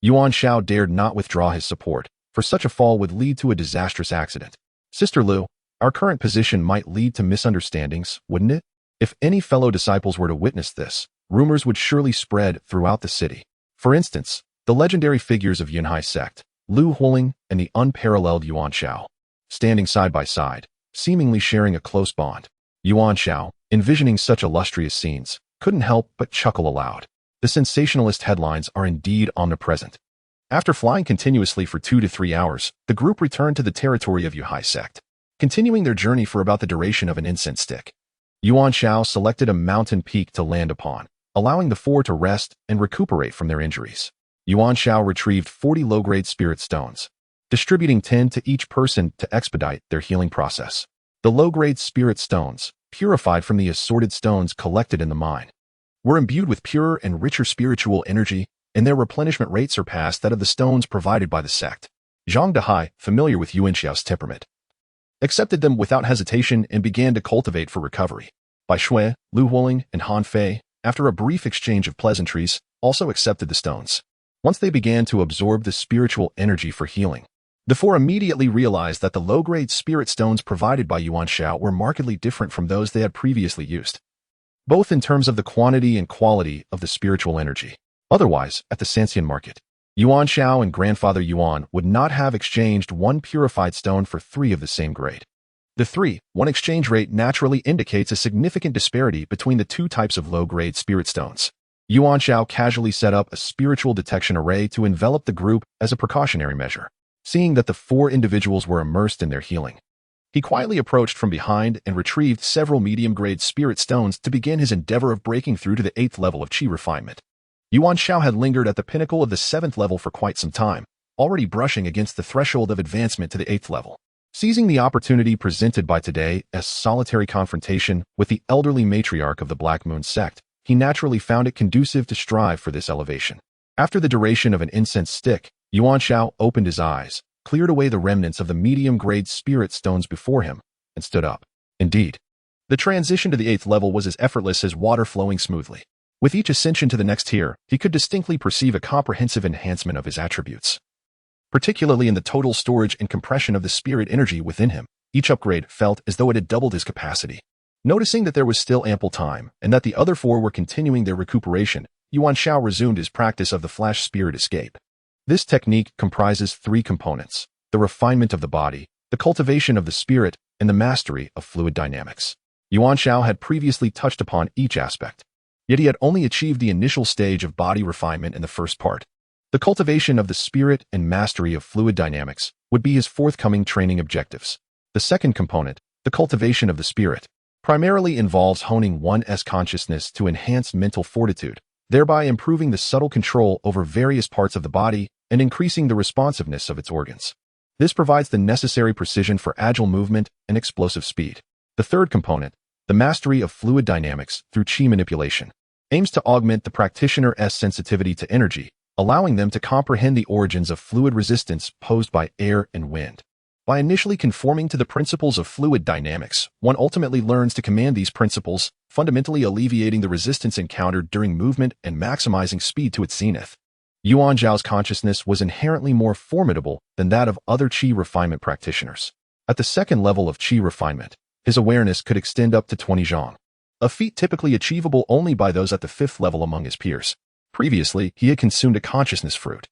Yuan Xiao dared not withdraw his support, for such a fall would lead to a disastrous accident. Sister Lu, our current position might lead to misunderstandings, wouldn't it? If any fellow disciples were to witness this, rumors would surely spread throughout the city. For instance, the legendary figures of Yunhai sect, Lu Hualing and the unparalleled Yuan Xiao, standing side by side, seemingly sharing a close bond. Yuan Xiao, envisioning such illustrious scenes, couldn't help but chuckle aloud. The sensationalist headlines are indeed omnipresent. After flying continuously for 2 to 3 hours, the group returned to the territory of Yuhai sect, continuing their journey for about the duration of an incense stick. Yuan Xiao selected a mountain peak to land upon, allowing the 4 to rest and recuperate from their injuries. Yuan Xiao retrieved 40 low-grade spirit stones, distributing 10 to each person to expedite their healing process. The low-grade spirit stones, purified from the assorted stones collected in the mine, were imbued with purer and richer spiritual energy, and their replenishment rate surpassed that of the stones provided by the sect. Zhang Dehai, familiar with Yuan Xiao's temperament, accepted them without hesitation and began to cultivate for recovery. Bai Shui, Lu Hualing, and Han Fei, after a brief exchange of pleasantries, also accepted the stones. Once they began to absorb the spiritual energy for healing, the 4 immediately realized that the low-grade spirit stones provided by Yuan Xiao were markedly different from those they had previously used, both in terms of the quantity and quality of the spiritual energy. Otherwise, at the Sanxian market, Yuan Xiao and Grandfather Yuan would not have exchanged 1 purified stone for 3 of the same grade. The 3-1 exchange rate naturally indicates a significant disparity between the 2 types of low-grade spirit stones. Yuan Xiao casually set up a spiritual detection array to envelop the group as a precautionary measure. Seeing that the 4 individuals were immersed in their healing, he quietly approached from behind and retrieved several medium-grade spirit stones to begin his endeavor of breaking through to the 8th level of Qi refinement. Yuan Xiao had lingered at the pinnacle of the 7th level for quite some time, already brushing against the threshold of advancement to the 8th level. Seizing the opportunity presented by today as solitary confrontation with the elderly matriarch of the Black Moon sect, he naturally found it conducive to strive for this elevation. After the duration of an incense stick, Yuan Xiao opened his eyes, cleared away the remnants of the medium-grade spirit stones before him, and stood up. Indeed, the transition to the 8th level was as effortless as water flowing smoothly. With each ascension to the next tier, he could distinctly perceive a comprehensive enhancement of his attributes, particularly in the total storage and compression of the spirit energy within him. Each upgrade felt as though it had doubled his capacity. Noticing that there was still ample time, and that the other 4 were continuing their recuperation, Yuan Xiao resumed his practice of the flash spirit escape. This technique comprises 3 components: the refinement of the body, the cultivation of the spirit, and the mastery of fluid dynamics. Yuan Xiao had previously touched upon each aspect, yet he had only achieved the initial stage of body refinement in the first part. The cultivation of the spirit and mastery of fluid dynamics would be his forthcoming training objectives. The second component, the cultivation of the spirit, primarily involves honing one's consciousness to enhance mental fortitude, thereby improving the subtle control over various parts of the body and increasing the responsiveness of its organs. This provides the necessary precision for agile movement and explosive speed. The third component, the mastery of fluid dynamics through qi manipulation, aims to augment the practitioner's sensitivity to energy, allowing them to comprehend the origins of fluid resistance posed by air and wind. By initially conforming to the principles of fluid dynamics, one ultimately learns to command these principles, fundamentally alleviating the resistance encountered during movement and maximizing speed to its zenith. Yuan Xiao's consciousness was inherently more formidable than that of other qi refinement practitioners. At the second level of qi refinement, his awareness could extend up to 20 zhang, a feat typically achievable only by those at the 5th level among his peers. Previously, he had consumed a consciousness fruit,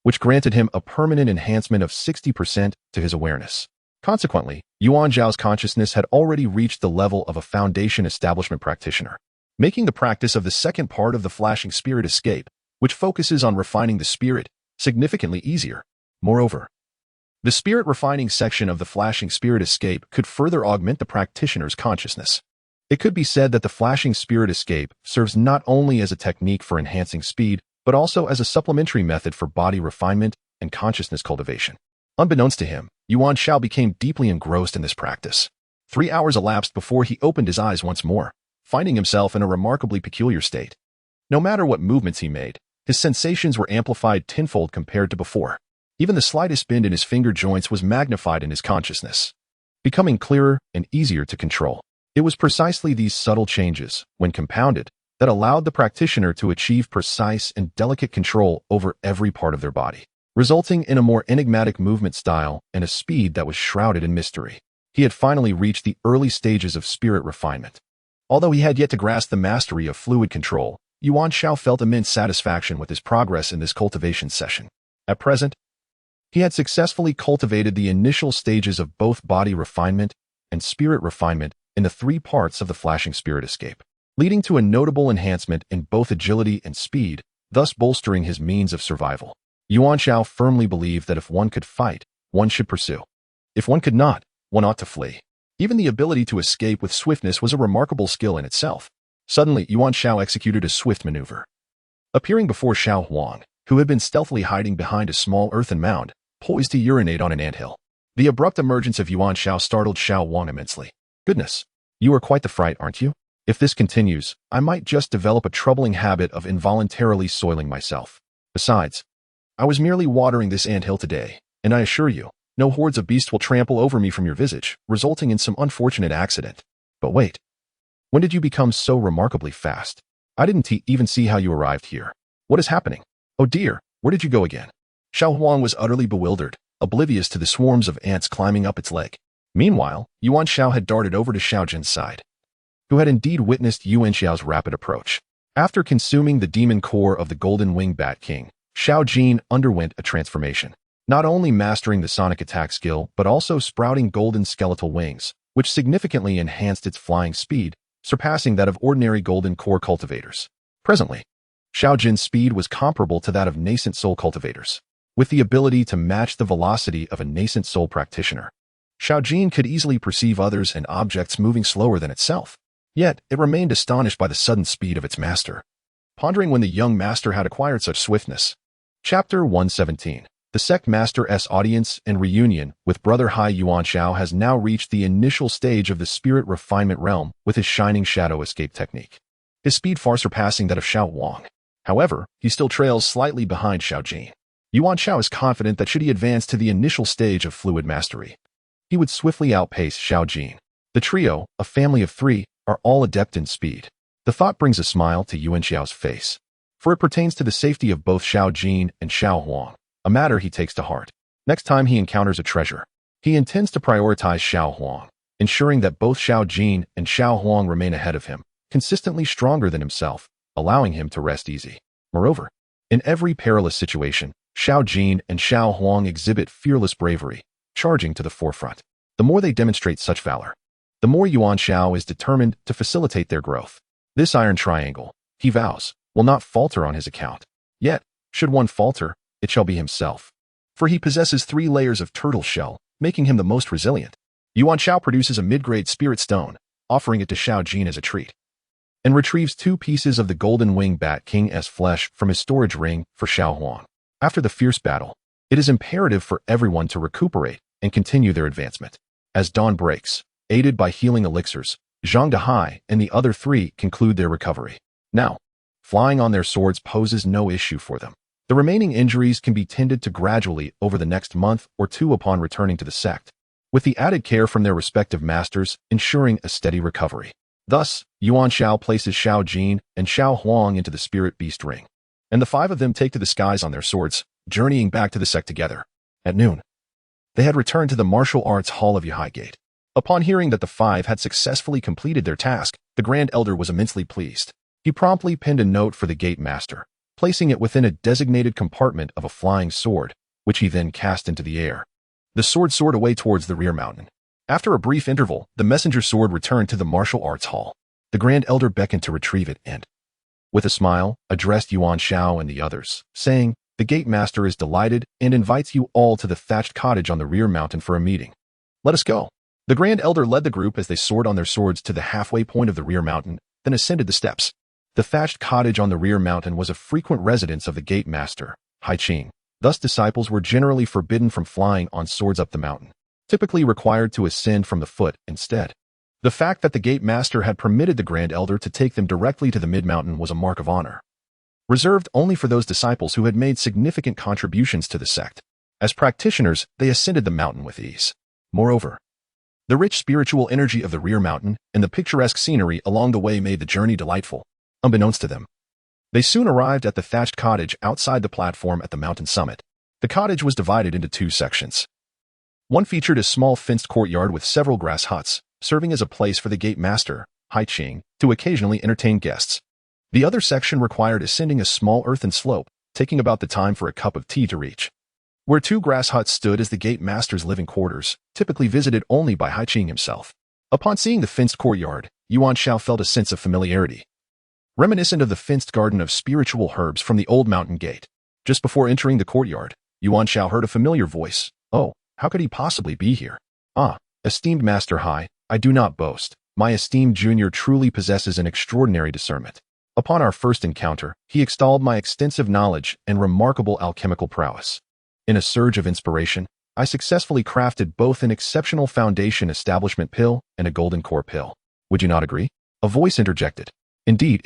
which granted him a permanent enhancement of 60% to his awareness. Consequently, Yuan Xiao's consciousness had already reached the level of a foundation establishment practitioner, making the practice of the second part of the flashing spirit escape, which focuses on refining the spirit, significantly easier. Moreover, the spirit refining section of the flashing spirit escape could further augment the practitioner's consciousness. It could be said that the flashing spirit escape serves not only as a technique for enhancing speed, but also as a supplementary method for body refinement and consciousness cultivation. Unbeknownst to him, Yuan Xiao became deeply engrossed in this practice. 3 hours elapsed before he opened his eyes once more, finding himself in a remarkably peculiar state. No matter what movements he made, his sensations were amplified tenfold compared to before. Even the slightest bend in his finger joints was magnified in his consciousness, becoming clearer and easier to control. It was precisely these subtle changes, when compounded, that allowed the practitioner to achieve precise and delicate control over every part of their body, resulting in a more enigmatic movement style and a speed that was shrouded in mystery. He had finally reached the early stages of spirit refinement. Although he had yet to grasp the mastery of fluid control, Yuan Xiao felt immense satisfaction with his progress in this cultivation session. At present, he had successfully cultivated the initial stages of both body refinement and spirit refinement in the 3 parts of the flashing spirit escape, leading to a notable enhancement in both agility and speed, thus bolstering his means of survival. Yuan Xiao firmly believed that if one could fight, one should pursue. If one could not, one ought to flee. Even the ability to escape with swiftness was a remarkable skill in itself. Suddenly, Yuan Xiao executed a swift maneuver. Appearing before Xiao Huang, who had been stealthily hiding behind a small earthen mound, poised to urinate on an anthill. The abrupt emergence of Yuan Xiao startled Xiao Huang immensely. Goodness, you are quite the fright, aren't you? If this continues, I might just develop a troubling habit of involuntarily soiling myself. Besides, I was merely watering this anthill today, and I assure you, no hordes of beasts will trample over me from your visage, resulting in some unfortunate accident. But wait, when did you become so remarkably fast? I didn't even see how you arrived here. What is happening? Oh dear, where did you go again? Xiao Huang was utterly bewildered, oblivious to the swarms of ants climbing up its leg. Meanwhile, Yuan Xiao had darted over to Xiao Jin's side, who had indeed witnessed Yuan Xiao's rapid approach. After consuming the demon core of the Golden Wing Bat King, Xiao Jin underwent a transformation, not only mastering the sonic attack skill, but also sprouting golden skeletal wings, which significantly enhanced its flying speed, surpassing that of ordinary golden core cultivators. Presently, Xiao Jin's speed was comparable to that of nascent soul cultivators, with the ability to match the velocity of a nascent soul practitioner. Xiao Jin could easily perceive others and objects moving slower than itself. Yet, it remained astonished by the sudden speed of its master, pondering when the young master had acquired such swiftness. Chapter 117. The Sect Master's audience and reunion with Brother Hai. Yuan Xiao has now reached the initial stage of the spirit refinement realm with his shining shadow escape technique, his speed far surpassing that of Xiao Huang. However, he still trails slightly behind Xiao Jin. Yuan Xiao is confident that should he advance to the initial stage of fluid mastery, he would swiftly outpace Xiao Jin. The trio, a family of 3, are all adept in speed. The thought brings a smile to Yuan Xiao's face, for it pertains to the safety of both Xiao Jin and Xiao Huang, a matter he takes to heart. Next time he encounters a treasure, he intends to prioritize Xiao Huang, ensuring that both Xiao Jin and Xiao Huang remain ahead of him, consistently stronger than himself, allowing him to rest easy. Moreover, in every perilous situation, Xiao Jin and Xiao Huang exhibit fearless bravery, charging to the forefront. The more they demonstrate such valor, the more Yuan Xiao is determined to facilitate their growth. This iron triangle, he vows, will not falter on his account. Yet, should one falter, it shall be himself. For he possesses 3 layers of turtle shell, making him the most resilient. Yuan Xiao produces a mid-grade spirit stone, offering it to Xiao Jin as a treat, and retrieves 2 pieces of the golden wing bat king's flesh from his storage ring for Xiao Huang. After the fierce battle, it is imperative for everyone to recuperate and continue their advancement. As dawn breaks, aided by healing elixirs, Zhang Dehai and the other 3 conclude their recovery. Now, flying on their swords poses no issue for them. The remaining injuries can be tended to gradually over the next month or 2 upon returning to the sect, with the added care from their respective masters ensuring a steady recovery. Thus, Yuan Xiao places Xiao Jin and Xiao Huang into the spirit beast ring, and the 5 of them take to the skies on their swords, journeying back to the sect together. At noon, they had returned to the martial arts hall of Yahai Gate. Upon hearing that the 5 had successfully completed their task, the Grand Elder was immensely pleased. He promptly penned a note for the gate master, placing it within a designated compartment of a flying sword, which he then cast into the air. The sword soared away towards the rear mountain. After a brief interval, the messenger sword returned to the martial arts hall. The Grand Elder beckoned to retrieve it and, with a smile, addressed Yuan Xiao and the others, saying, "The gate master is delighted and invites you all to the thatched cottage on the rear mountain for a meeting. Let us go." The Grand Elder led the group as they soared on their swords to the halfway point of the rear mountain, then ascended the steps. The thatched cottage on the rear mountain was a frequent residence of the gate master, Hai Qing. Thus disciples were generally forbidden from flying on swords up the mountain, typically required to ascend from the foot instead. The fact that the gate master had permitted the Grand Elder to take them directly to the mid-mountain was a mark of honor, reserved only for those disciples who had made significant contributions to the sect. As practitioners, they ascended the mountain with ease. Moreover, the rich spiritual energy of the rear mountain and the picturesque scenery along the way made the journey delightful, unbeknownst to them. They soon arrived at the thatched cottage outside the platform at the mountain summit. The cottage was divided into 2 sections. One featured a small fenced courtyard with several grass huts, serving as a place for the gate master, Hai Qing, to occasionally entertain guests. The other section required ascending a small earthen slope, taking about the time for a cup of tea to reach. Where 2 grass huts stood as the gate master's living quarters, typically visited only by Hai Qing himself. Upon seeing the fenced courtyard, Yuan Xiao felt a sense of familiarity, reminiscent of the fenced garden of spiritual herbs from the old mountain gate. Just before entering the courtyard, Yuan Xiao heard a familiar voice. "Oh, how could he possibly be here? Ah, esteemed Master Hai, I do not boast. My esteemed junior truly possesses an extraordinary discernment. Upon our first encounter, he extolled my extensive knowledge and remarkable alchemical prowess. In a surge of inspiration, I successfully crafted both an exceptional foundation establishment pill and a golden core pill. Would you not agree?" A voice interjected. Indeed,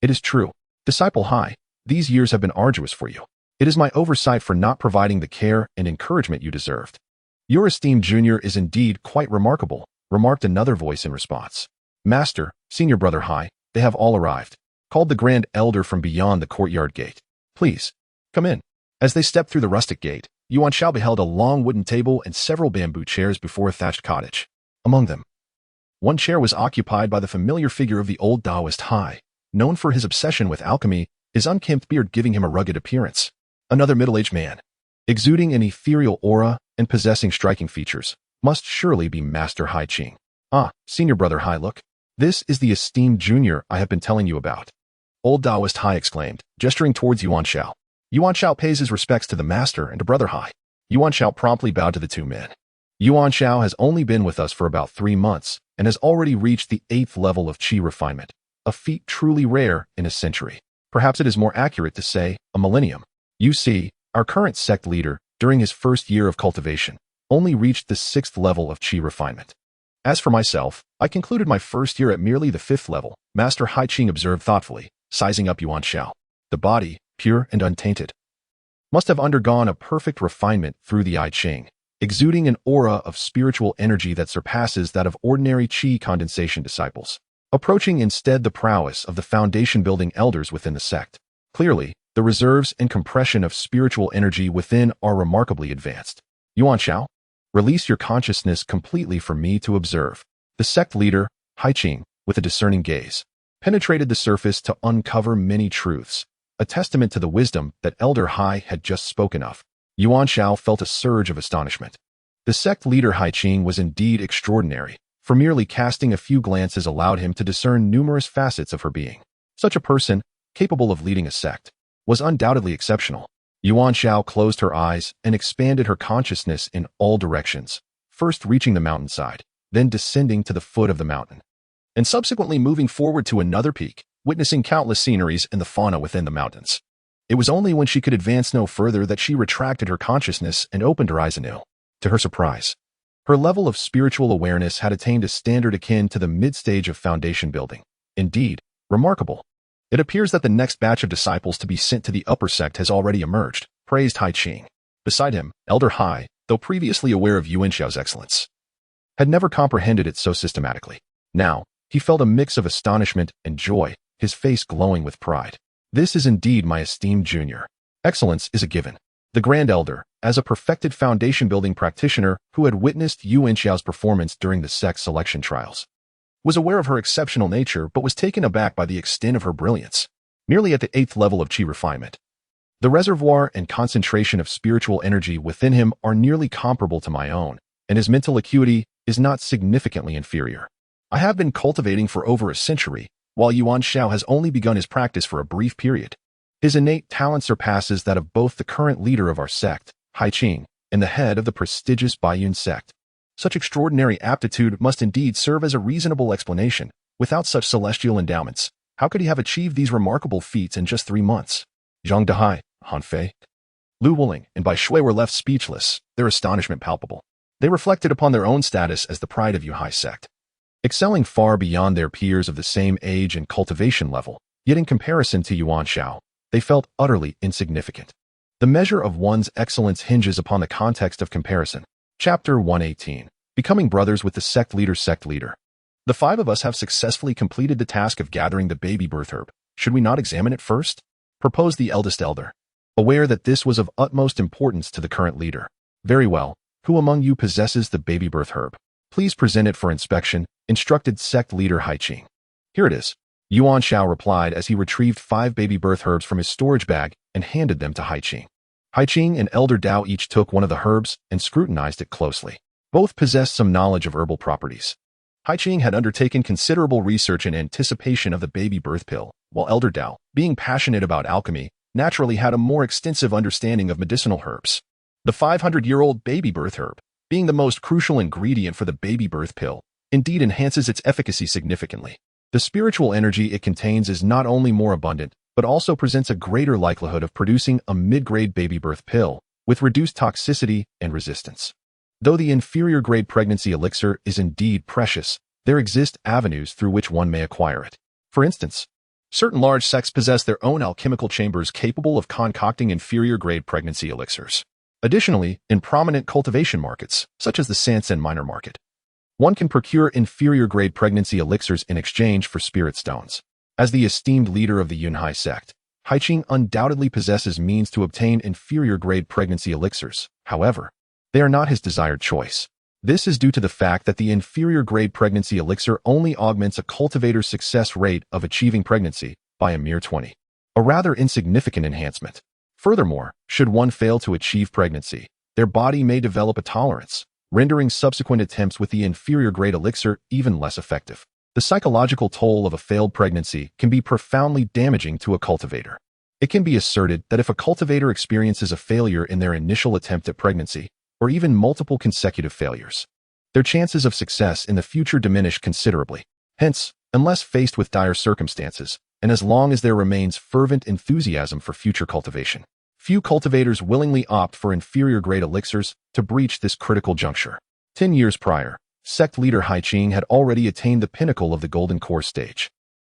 it is true. Disciple Hai, these years have been arduous for you. It is my oversight for not providing the care and encouragement you deserved. Your esteemed junior is indeed quite remarkable, remarked another voice in response. Master, senior brother Hai, they have all arrived, called the Grand Elder from beyond the courtyard gate. Please, come in. As they stepped through the rustic gate, Yuan Xiao beheld a long wooden table and several bamboo chairs before a thatched cottage. Among them, one chair was occupied by the familiar figure of the old Taoist Hai, known for his obsession with alchemy, his unkempt beard giving him a rugged appearance. Another middle-aged man, exuding an ethereal aura and possessing striking features, must surely be Master Hai Qing. Ah, senior brother Hai, look. This is the esteemed junior I have been telling you about. Old Taoist Hai exclaimed, gesturing towards Yuan Xiao. Yuan Xiao pays his respects to the master and to brother Hai. Yuan Xiao promptly bowed to the 2 men. Yuan Xiao has only been with us for about 3 months and has already reached the 8th level of qi refinement, a feat truly rare in a century. Perhaps it is more accurate to say a millennium. You see, our current sect leader, during his first year of cultivation, only reached the 6th level of qi refinement. As for myself, I concluded my first year at merely the 5th level, Master Hai Qing observed thoughtfully, sizing up Yuan Xiao. The body, pure and untainted. must have undergone a perfect refinement through the I Ching, exuding an aura of spiritual energy that surpasses that of ordinary Qi condensation disciples, approaching instead the prowess of the foundation-building elders within the sect. Clearly, the reserves and compression of spiritual energy within are remarkably advanced. Yuan Xiao, release your consciousness completely for me to observe. The sect leader, Haiqing, with a discerning gaze, penetrated the surface to uncover many truths, a testament to the wisdom that Elder Hai had just spoken of. Yuan Xiao felt a surge of astonishment. The sect leader Haiqing was indeed extraordinary, for merely casting a few glances allowed him to discern numerous facets of her being. Such a person, capable of leading a sect, was undoubtedly exceptional. Yuan Xiao closed her eyes and expanded her consciousness in all directions, first reaching the mountainside, then descending to the foot of the mountain, and subsequently moving forward to another peak, witnessing countless sceneries and the fauna within the mountains. It was only when she could advance no further that she retracted her consciousness and opened her eyes anew. To her surprise, her level of spiritual awareness had attained a standard akin to the mid-stage of foundation building. Indeed, remarkable. It appears that the next batch of disciples to be sent to the upper sect has already emerged, praised Haiqing. Beside him, Elder Hai, though previously aware of Yuan Xiao's excellence, had never comprehended it so systematically. Now, he felt a mix of astonishment and joy, his face glowing with pride. This is indeed my esteemed junior. Excellence is a given. The Grand Elder, as a perfected foundation-building practitioner who had witnessed Yuan Xiao's performance during the sect selection trials, was aware of her exceptional nature but was taken aback by the extent of her brilliance. Merely at the 8th level of Qi refinement, the reservoir and concentration of spiritual energy within him are nearly comparable to my own, and his mental acuity is not significantly inferior. I have been cultivating for over a century, while Yuan Xiao has only begun his practice for a brief period. His innate talent surpasses that of both the current leader of our sect, Haiqing, and the head of the prestigious Baiyun sect. Such extraordinary aptitude must indeed serve as a reasonable explanation. Without such celestial endowments, how could he have achieved these remarkable feats in just 3 months? Zhang Dehai, Han Fei, Lu Wuling, and Bai Shui were left speechless, their astonishment palpable. They reflected upon their own status as the pride of Yuhai sect, excelling far beyond their peers of the same age and cultivation level, yet in comparison to Yuan Xiao, they felt utterly insignificant. The measure of one's excellence hinges upon the context of comparison. Chapter 118. Becoming brothers with the sect leader. The 5 of us have successfully completed the task of gathering the baby birth herb. Should we not examine it first? Proposed the eldest elder, aware that this was of utmost importance to the current leader. Very well. Who among you possesses the baby birth herb? Please present it for inspection, instructed sect leader Haiqing. Here it is. Yuan Xiao replied as he retrieved 5 baby birth herbs from his storage bag and handed them to Haiqing. Haiqing and Elder Dao each took one of the herbs and scrutinized it closely. Both possessed some knowledge of herbal properties. Haiqing had undertaken considerable research in anticipation of the baby birth pill, while Elder Dao, being passionate about alchemy, naturally had a more extensive understanding of medicinal herbs. The 500-year-old baby birth herb, being the most crucial ingredient for the baby birth pill, indeed enhances its efficacy significantly. The spiritual energy it contains is not only more abundant, but also presents a greater likelihood of producing a mid-grade baby birth pill with reduced toxicity and resistance. Though the inferior grade pregnancy elixir is indeed precious, there exist avenues through which one may acquire it. For instance, certain large sects possess their own alchemical chambers capable of concocting inferior grade pregnancy elixirs. Additionally, in prominent cultivation markets, such as the Sansen minor market, one can procure inferior grade pregnancy elixirs in exchange for spirit stones. As the esteemed leader of the Yunhai sect, Haiqing undoubtedly possesses means to obtain inferior grade pregnancy elixirs. However, they are not his desired choice. This is due to the fact that the inferior grade pregnancy elixir only augments a cultivator's success rate of achieving pregnancy by a mere 20, a rather insignificant enhancement. Furthermore, should one fail to achieve pregnancy, their body may develop a tolerance, rendering subsequent attempts with the inferior grade elixir even less effective. The psychological toll of a failed pregnancy can be profoundly damaging to a cultivator. It can be asserted that if a cultivator experiences a failure in their initial attempt at pregnancy, or even multiple consecutive failures, their chances of success in the future diminish considerably. Hence, unless faced with dire circumstances, and as long as there remains fervent enthusiasm for future cultivation, few cultivators willingly opt for inferior grade elixirs to breach this critical juncture. 10 years prior, sect leader Haiqing had already attained the pinnacle of the golden core stage,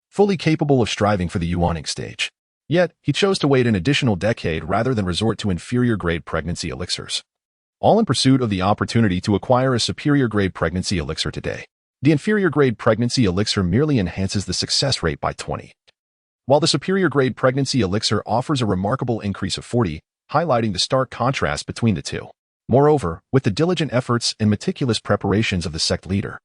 fully capable of striving for the Yuaning stage. Yet, he chose to wait an additional decade rather than resort to inferior-grade pregnancy elixirs. All in pursuit of the opportunity to acquire a superior-grade pregnancy elixir today. The inferior-grade pregnancy elixir merely enhances the success rate by 20, while the superior-grade pregnancy elixir offers a remarkable increase of 40, highlighting the stark contrast between the two. Moreover, with the diligent efforts and meticulous preparations of the sect leader,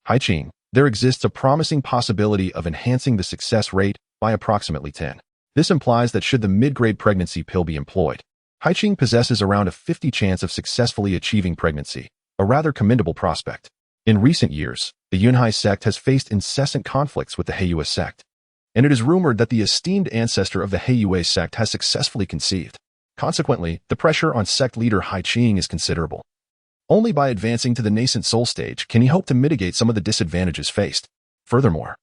Haiqing, there exists a promising possibility of enhancing the success rate by approximately 10. This implies that should the mid-grade pregnancy pill be employed, Haiqing possesses around a 50 chance of successfully achieving pregnancy, a rather commendable prospect. In recent years, the Yunhai sect has faced incessant conflicts with the Heiyue sect, and it is rumored that the esteemed ancestor of the Heiyue sect has successfully conceived. Consequently, the pressure on sect leader Haiqing is considerable. Only by advancing to the nascent soul stage can he hope to mitigate some of the disadvantages faced. Furthermore,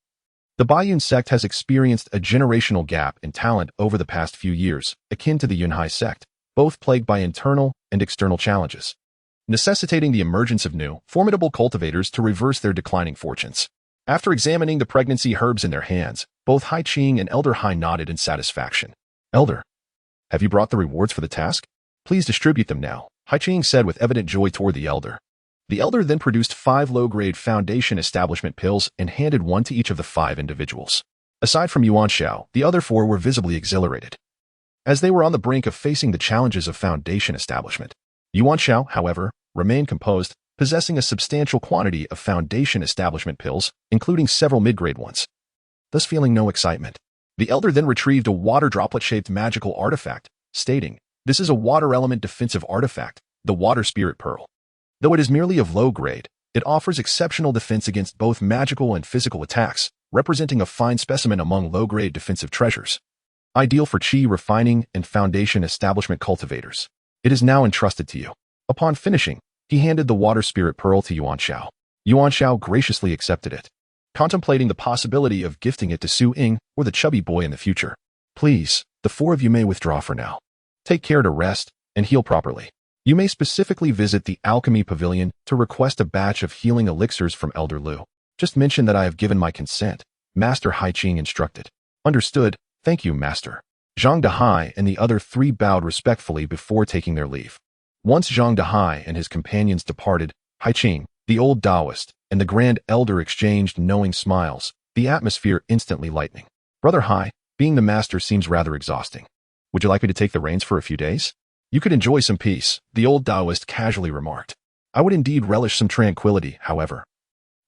the Baiyun sect has experienced a generational gap in talent over the past few years, akin to the Yunhai sect, both plagued by internal and external challenges, necessitating the emergence of new, formidable cultivators to reverse their declining fortunes. After examining the pregnancy herbs in their hands, both Haiqing and Elder Hai nodded in satisfaction. Elder, have you brought the rewards for the task? Please distribute them now, Haiqing said with evident joy toward the elder. The elder then produced 5 low-grade foundation establishment pills and handed one to each of the 5 individuals. Aside from Yuan Xiao, the other 4 were visibly exhilarated, as they were on the brink of facing the challenges of foundation establishment. Yuan Xiao, however, remained composed, possessing a substantial quantity of foundation establishment pills, including several mid-grade ones. Thus feeling no excitement, the elder then retrieved a water droplet-shaped magical artifact, stating, "This is a water element defensive artifact, the Water Spirit Pearl. Though it is merely of low grade, it offers exceptional defense against both magical and physical attacks, representing a fine specimen among low-grade defensive treasures. Ideal for qi refining and foundation establishment cultivators. It is now entrusted to you." Upon finishing, he handed the Water Spirit Pearl to Yuan Xiao. Yuan Xiao graciously accepted it, contemplating the possibility of gifting it to Su Ying or the chubby boy in the future. "Please, the 4 of you may withdraw for now. Take care to rest and heal properly. You may specifically visit the Alchemy Pavilion to request a batch of healing elixirs from Elder Lu. Just mention that I have given my consent," Master Haiqing instructed. "Understood, thank you, Master." Zhang Dehai and the other 3 bowed respectfully before taking their leave. Once Zhang Dehai and his companions departed, Haiqing, the old Taoist, and the Grand Elder exchanged knowing smiles, the atmosphere instantly lightening. "Brother Hai, being the master seems rather exhausting. Would you like me to take the reins for a few days? You could enjoy some peace," the old Taoist casually remarked. "I would indeed relish some tranquility, however.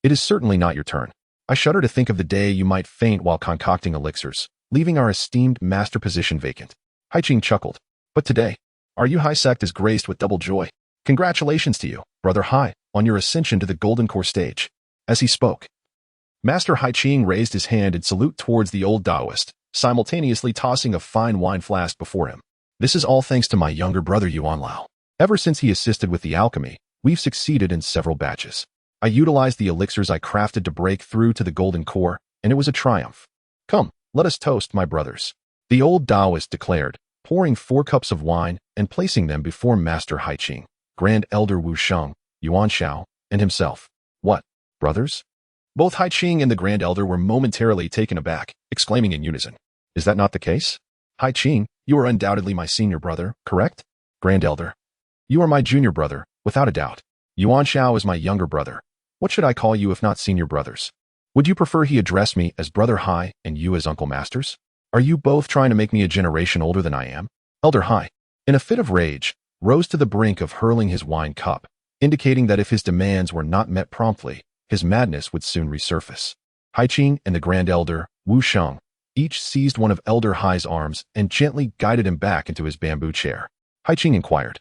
It is certainly not your turn. I shudder to think of the day you might faint while concocting elixirs, leaving our esteemed master position vacant." Haiqing chuckled. "But today, our Yuhai sect is graced with double joy. Congratulations to you, Brother Hai, on your ascension to the Golden Core stage." As he spoke, Master Haiqing raised his hand in salute towards the old Taoist, simultaneously tossing a fine wine flask before him. "This is all thanks to my younger brother Yuan Lao. Ever since he assisted with the alchemy, we've succeeded in several batches. I utilized the elixirs I crafted to break through to the Golden Core, and it was a triumph. Come, let us toast, my brothers," the old Taoist declared, pouring 4 cups of wine and placing them before Master Haiqing, Grand Elder Wu Sheng, Yuan Xiao, and himself. "What, brothers?" Both Haiqing and the Grand Elder were momentarily taken aback, exclaiming in unison, "Is that not the case? Haiqing, you are undoubtedly my senior brother, correct? Grand Elder, you are my junior brother, without a doubt. Yuan Xiao is my younger brother. What should I call you if not senior brothers? Would you prefer he address me as Brother Hai and you as Uncle Masters? Are you both trying to make me a generation older than I am?" Elder Hai, in a fit of rage, rose to the brink of hurling his wine cup, indicating that if his demands were not met promptly, his madness would soon resurface. Haiqing and the Grand Elder, Wu Sheng, each seized one of Elder Hai's arms and gently guided him back into his bamboo chair. Haiqing inquired,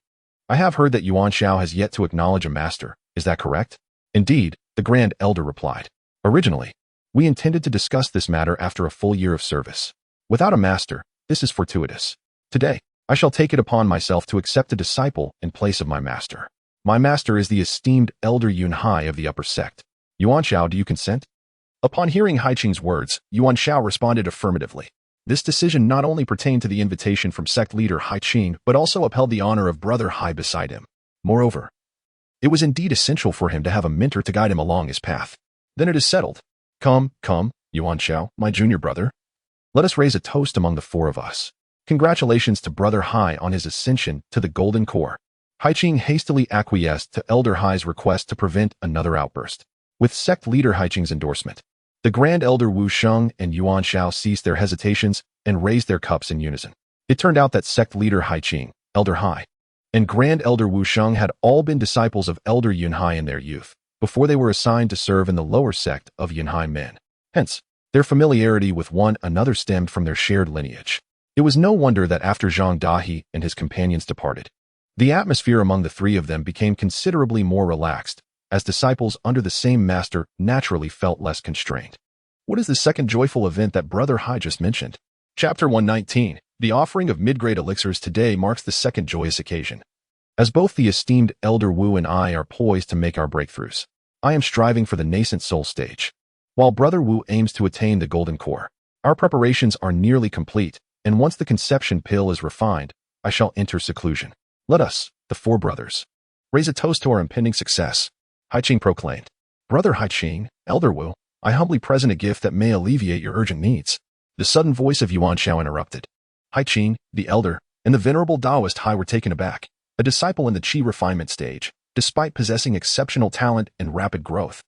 "I have heard that Yuan Xiao has yet to acknowledge a master, is that correct?" "Indeed," the Grand Elder replied. "Originally, we intended to discuss this matter after a full year of service. Without a master, this is fortuitous. Today, I shall take it upon myself to accept a disciple in place of my master. My master is the esteemed Elder Yun Hai of the upper sect. Yuan Xiao, do you consent?" Upon hearing Haiqing's words, Yuan Xiao responded affirmatively. This decision not only pertained to the invitation from sect leader Haiqing, but also upheld the honor of Brother Hai beside him. Moreover, it was indeed essential for him to have a mentor to guide him along his path. "Then it is settled. Come, Yuan Xiao, my junior brother. Let us raise a toast among the four of us. Congratulations to Brother Hai on his ascension to the Golden Core. Haiqing hastily acquiesced to Elder Hai's request to prevent another outburst. With sect leader Haiqing's endorsement, the Grand Elder Wu Sheng and Yuan Xiao ceased their hesitations and raised their cups in unison. It turned out that sect leader Haiqing, Elder Hai, and Grand Elder Wu Sheng had all been disciples of Elder Yun Hai in their youth, before they were assigned to serve in the lower sect of Yun Hai men. Hence, their familiarity with one another stemmed from their shared lineage. It was no wonder that after Zhang Dahi and his companions departed, the atmosphere among the three of them became considerably more relaxed, as disciples under the same master naturally felt less constrained. What is the second joyful event that Brother Hai just mentioned? Chapter 119. The offering of mid-grade elixirs today marks the second joyous occasion. As both the esteemed Elder Wu and I are poised to make our breakthroughs, I am striving for the nascent soul stage, while Brother Wu aims to attain the golden core. Our preparations are nearly complete, and once the conception pill is refined, I shall enter seclusion. Let us, the four brothers, raise a toast to our impending success. Haiqing proclaimed. Brother Haiqing, Elder Wu, I humbly present a gift that may alleviate your urgent needs. The sudden voice of Yuan Xiao interrupted. Haiqing, the elder, and the venerable Taoist Hai were taken aback. A disciple in the Qi refinement stage, despite possessing exceptional talent and rapid growth,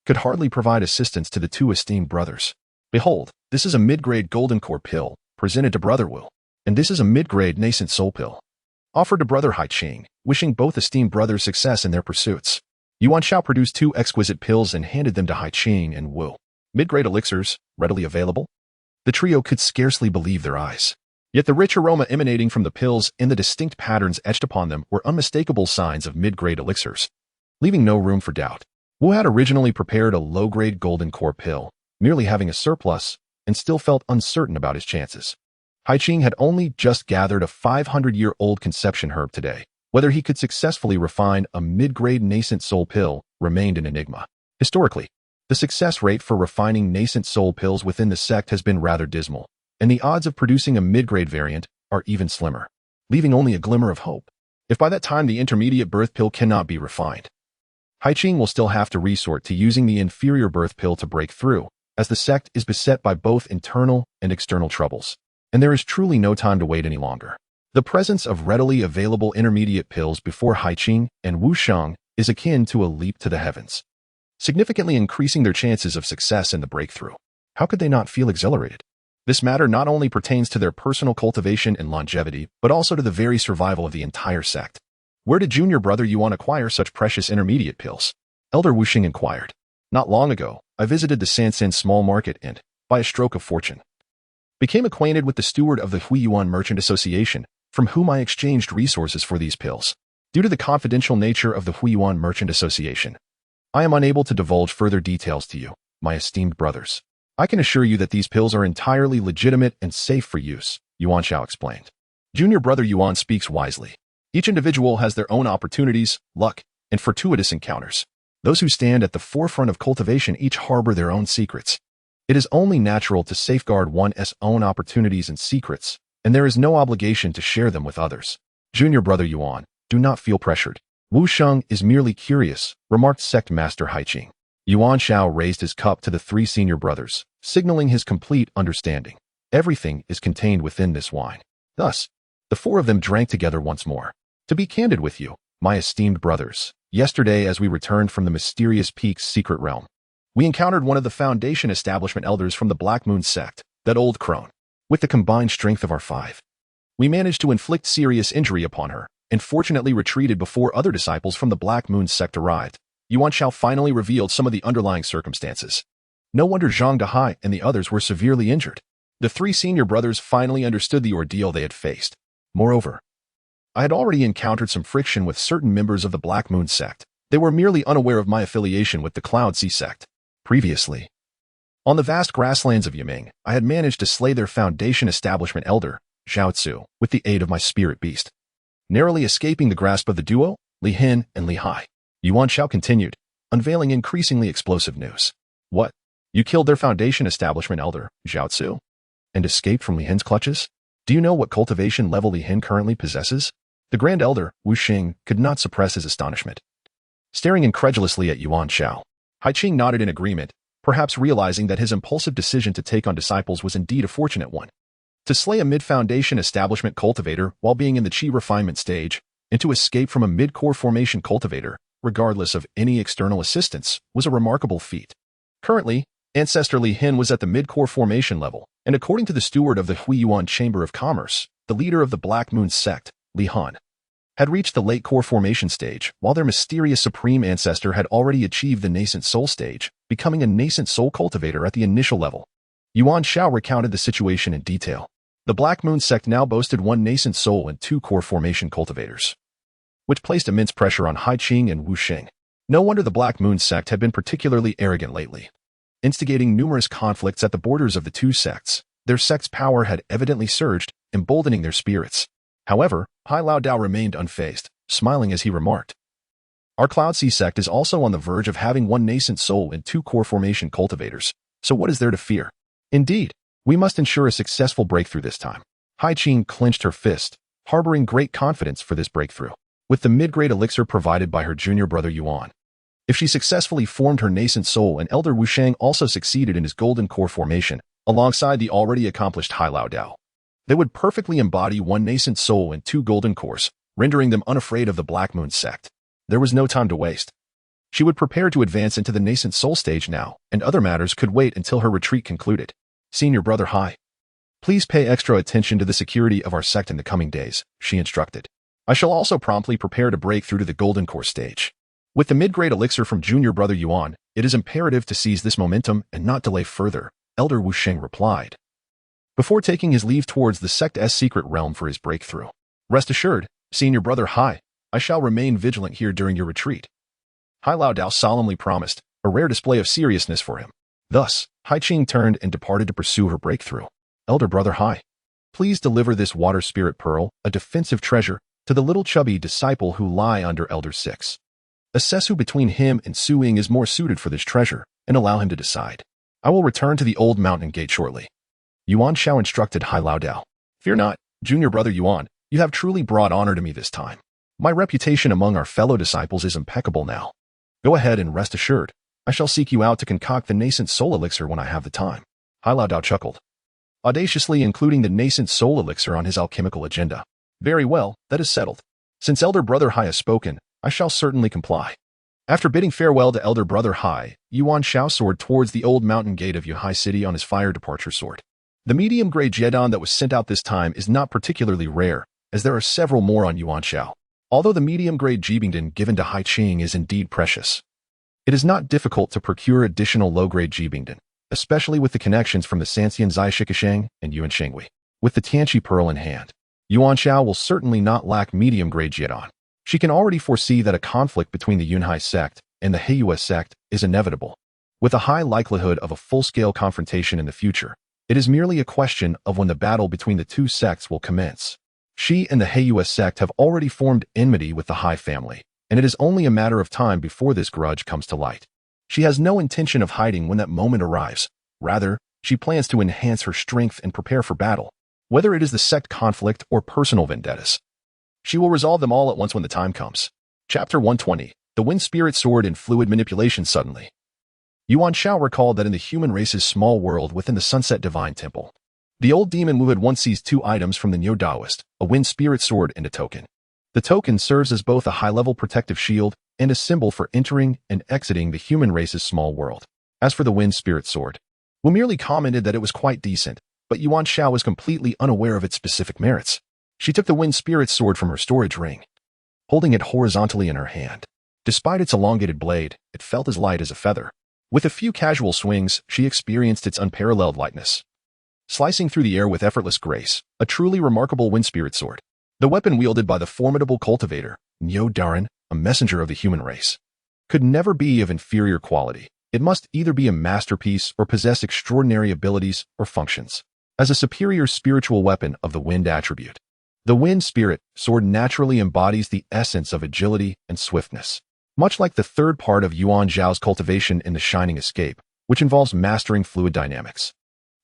could hardly provide assistance to the two esteemed brothers. Behold, this is a mid-grade golden core pill, presented to Brother Wu, and this is a mid-grade nascent soul pill, offered to Brother Haiqing, wishing both esteemed brothers success in their pursuits. Yuan Xiao produced two exquisite pills and handed them to Haiqing and Wu. Mid-grade elixirs, readily available? The trio could scarcely believe their eyes. Yet the rich aroma emanating from the pills and the distinct patterns etched upon them were unmistakable signs of mid-grade elixirs. Leaving no room for doubt, Wu had originally prepared a low-grade golden core pill, merely having a surplus, and still felt uncertain about his chances. Haiqing had only just gathered a 500-year-old conception herb today. Whether he could successfully refine a mid-grade nascent soul pill remained an enigma. Historically, the success rate for refining nascent soul pills within the sect has been rather dismal, and the odds of producing a mid-grade variant are even slimmer, leaving only a glimmer of hope. If by that time the intermediate birth pill cannot be refined, Haiqing will still have to resort to using the inferior birth pill to break through, as the sect is beset by both internal and external troubles, and there is truly no time to wait any longer. The presence of readily available intermediate pills before Haiqing and Wu Sheng is akin to a leap to the heavens, significantly increasing their chances of success in the breakthrough. How could they not feel exhilarated? This matter not only pertains to their personal cultivation and longevity, but also to the very survival of the entire sect. Where did junior brother Yuan acquire such precious intermediate pills? Elder Wu Sheng inquired. Not long ago, I visited the Sansan small market and, by a stroke of fortune, became acquainted with the steward of the Huiyuan Merchant Association, from whom I exchanged resources for these pills. Due to the confidential nature of the Huiyuan Merchant Association, I am unable to divulge further details to you, my esteemed brothers. I can assure you that these pills are entirely legitimate and safe for use, Yuan Xiao explained. Junior brother Yuan speaks wisely. Each individual has their own opportunities, luck, and fortuitous encounters. Those who stand at the forefront of cultivation each harbor their own secrets. It is only natural to safeguard one's own opportunities and secrets, and there is no obligation to share them with others. Junior brother Yuan, do not feel pressured. Wu Sheng is merely curious, remarked sect master Haiqing. Yuan Xiao raised his cup to the three senior brothers, signaling his complete understanding. Everything is contained within this wine. Thus, the four of them drank together once more. To be candid with you, my esteemed brothers, yesterday as we returned from the mysterious peak's secret realm, we encountered one of the Foundation establishment elders from the Black Moon sect, that old crone. With the combined strength of our five, we managed to inflict serious injury upon her, and fortunately retreated before other disciples from the Black Moon sect arrived. Yuan Xiao finally revealed some of the underlying circumstances. No wonder Zhang Dahai and the others were severely injured. The three senior brothers finally understood the ordeal they had faced. Moreover, I had already encountered some friction with certain members of the Black Moon sect. They were merely unaware of my affiliation with the Cloud Sea sect. Previously, on the vast grasslands of Yiming, I had managed to slay their Foundation establishment elder, Zhao Tzu, with the aid of my spirit beast, narrowly escaping the grasp of the duo, Li Hin and Li Hai. Yuan Xiao continued, unveiling increasingly explosive news. What? You killed their Foundation establishment elder, Zhao Tzu, and escaped from Li Hin's clutches? Do you know what cultivation level Li Hin currently possesses? The Grand Elder, Wu Sheng, could not suppress his astonishment. Staring incredulously at Yuan Xiao, Haiqing nodded in agreement, perhaps realizing that his impulsive decision to take on disciples was indeed a fortunate one. To slay a mid-foundation establishment cultivator while being in the chi refinement stage, and to escape from a mid-core formation cultivator, regardless of any external assistance, was a remarkable feat. Currently, Ancestor Li Hin was at the mid-core formation level, and according to the steward of the Huiyuan Chamber of Commerce, the leader of the Black Moon sect, Li Han, had reached the late core formation stage, while their mysterious supreme ancestor had already achieved the nascent soul stage, becoming a nascent soul cultivator at the initial level. Yuan Xiao recounted the situation in detail. The Black Moon sect now boasted 1 nascent soul and 2 core formation cultivators, which placed immense pressure on Hai Qing and Wu Xing. No wonder the Black Moon sect had been particularly arrogant lately, instigating numerous conflicts at the borders of the two sects. Their sect's power had evidently surged, emboldening their spirits. However, Hai Lao Dao remained unfazed, smiling as he remarked, "Our Cloud Sea sect is also on the verge of having 1 nascent soul and 2 core formation cultivators, so what is there to fear? Indeed, we must ensure a successful breakthrough this time." Hai Qing clenched her fist, harboring great confidence for this breakthrough, with the mid-grade elixir provided by her junior brother Yuan. If she successfully formed her nascent soul and Elder Wu Shang also succeeded in his golden core formation, alongside the already accomplished Hai Lao Dao, they would perfectly embody 1 nascent soul and 2 golden cores, rendering them unafraid of the Black Moon sect. There was no time to waste. She would prepare to advance into the nascent soul stage now, and other matters could wait until her retreat concluded. "Senior brother Hai, please pay extra attention to the security of our sect in the coming days," she instructed. "I shall also promptly prepare to break through to the golden core stage. With the mid-grade elixir from junior brother Yuan, it is imperative to seize this momentum and not delay further," Elder Wu Sheng replied, before taking his leave towards the sect's secret realm for his breakthrough. "Rest assured, senior brother Hai, I shall remain vigilant here during your retreat," Hai Lao Dao solemnly promised, a rare display of seriousness for him. Thus, Hai Qing turned and departed to pursue her breakthrough. "Elder brother Hai, please deliver this water spirit pearl, a defensive treasure, to the little chubby disciple who lie under Elder 6. Assess who between him and Suing is more suited for this treasure, and allow him to decide. I will return to the old mountain gate shortly." Yuan Xiao instructed Hai Lao Dao. "Fear not, junior brother Yuan, you have truly brought honor to me this time. My reputation among our fellow disciples is impeccable now. Go ahead and rest assured, I shall seek you out to concoct the nascent soul elixir when I have the time." Hai Lao Dao chuckled, audaciously including the nascent soul elixir on his alchemical agenda. "Very well, that is settled. Since elder brother Hai has spoken, I shall certainly comply." After bidding farewell to elder brother Hai, Yuan Xiao soared towards the old mountain gate of Yuhai City on his fire departure sword. The medium-grade Jedon that was sent out this time is not particularly rare, as there are several more on Yuan Xiao. Although the medium-grade Jibingdan given to Hai Qing is indeed precious, it is not difficult to procure additional low-grade Jibingdan, especially with the connections from the Sanxian Zai Shikashang and Yuan Shengui. With the Tianqi Pearl in hand, Yuan Xiao will certainly not lack medium-grade Jedon. She can already foresee that a conflict between the Yunhai sect and the Heiyue sect is inevitable. With a high likelihood of a full-scale confrontation in the future, it is merely a question of when the battle between the two sects will commence. She and the Heiyue sect have already formed enmity with the Hai family, and it is only a matter of time before this grudge comes to light. She has no intention of hiding when that moment arrives. Rather, she plans to enhance her strength and prepare for battle, whether it is the sect conflict or personal vendettas. She will resolve them all at once when the time comes. Chapter 120, The Wind Spirit Sword and Fluid Manipulation. Suddenly, Yuan Xiao recalled that in the human race's small world within the Sunset Divine Temple, the old demon Wu had once seized 2 items from the Neo-Daoist, a wind spirit sword and a token. The token serves as both a high-level protective shield and a symbol for entering and exiting the human race's small world. As for the wind spirit sword, Wu merely commented that it was quite decent, but Yuan Xiao was completely unaware of its specific merits. She took the wind spirit sword from her storage ring, holding it horizontally in her hand. Despite its elongated blade, it felt as light as a feather. With a few casual swings, she experienced its unparalleled lightness, slicing through the air with effortless grace, a truly remarkable wind spirit sword. The weapon wielded by the formidable cultivator, Nyo Darin, a messenger of the human race, could never be of inferior quality. It must either be a masterpiece or possess extraordinary abilities or functions as a superior spiritual weapon of the wind attribute. The wind spirit sword naturally embodies the essence of agility and swiftness, much like the third part of Yuan Xiao's cultivation in the Shining Escape, which involves mastering fluid dynamics.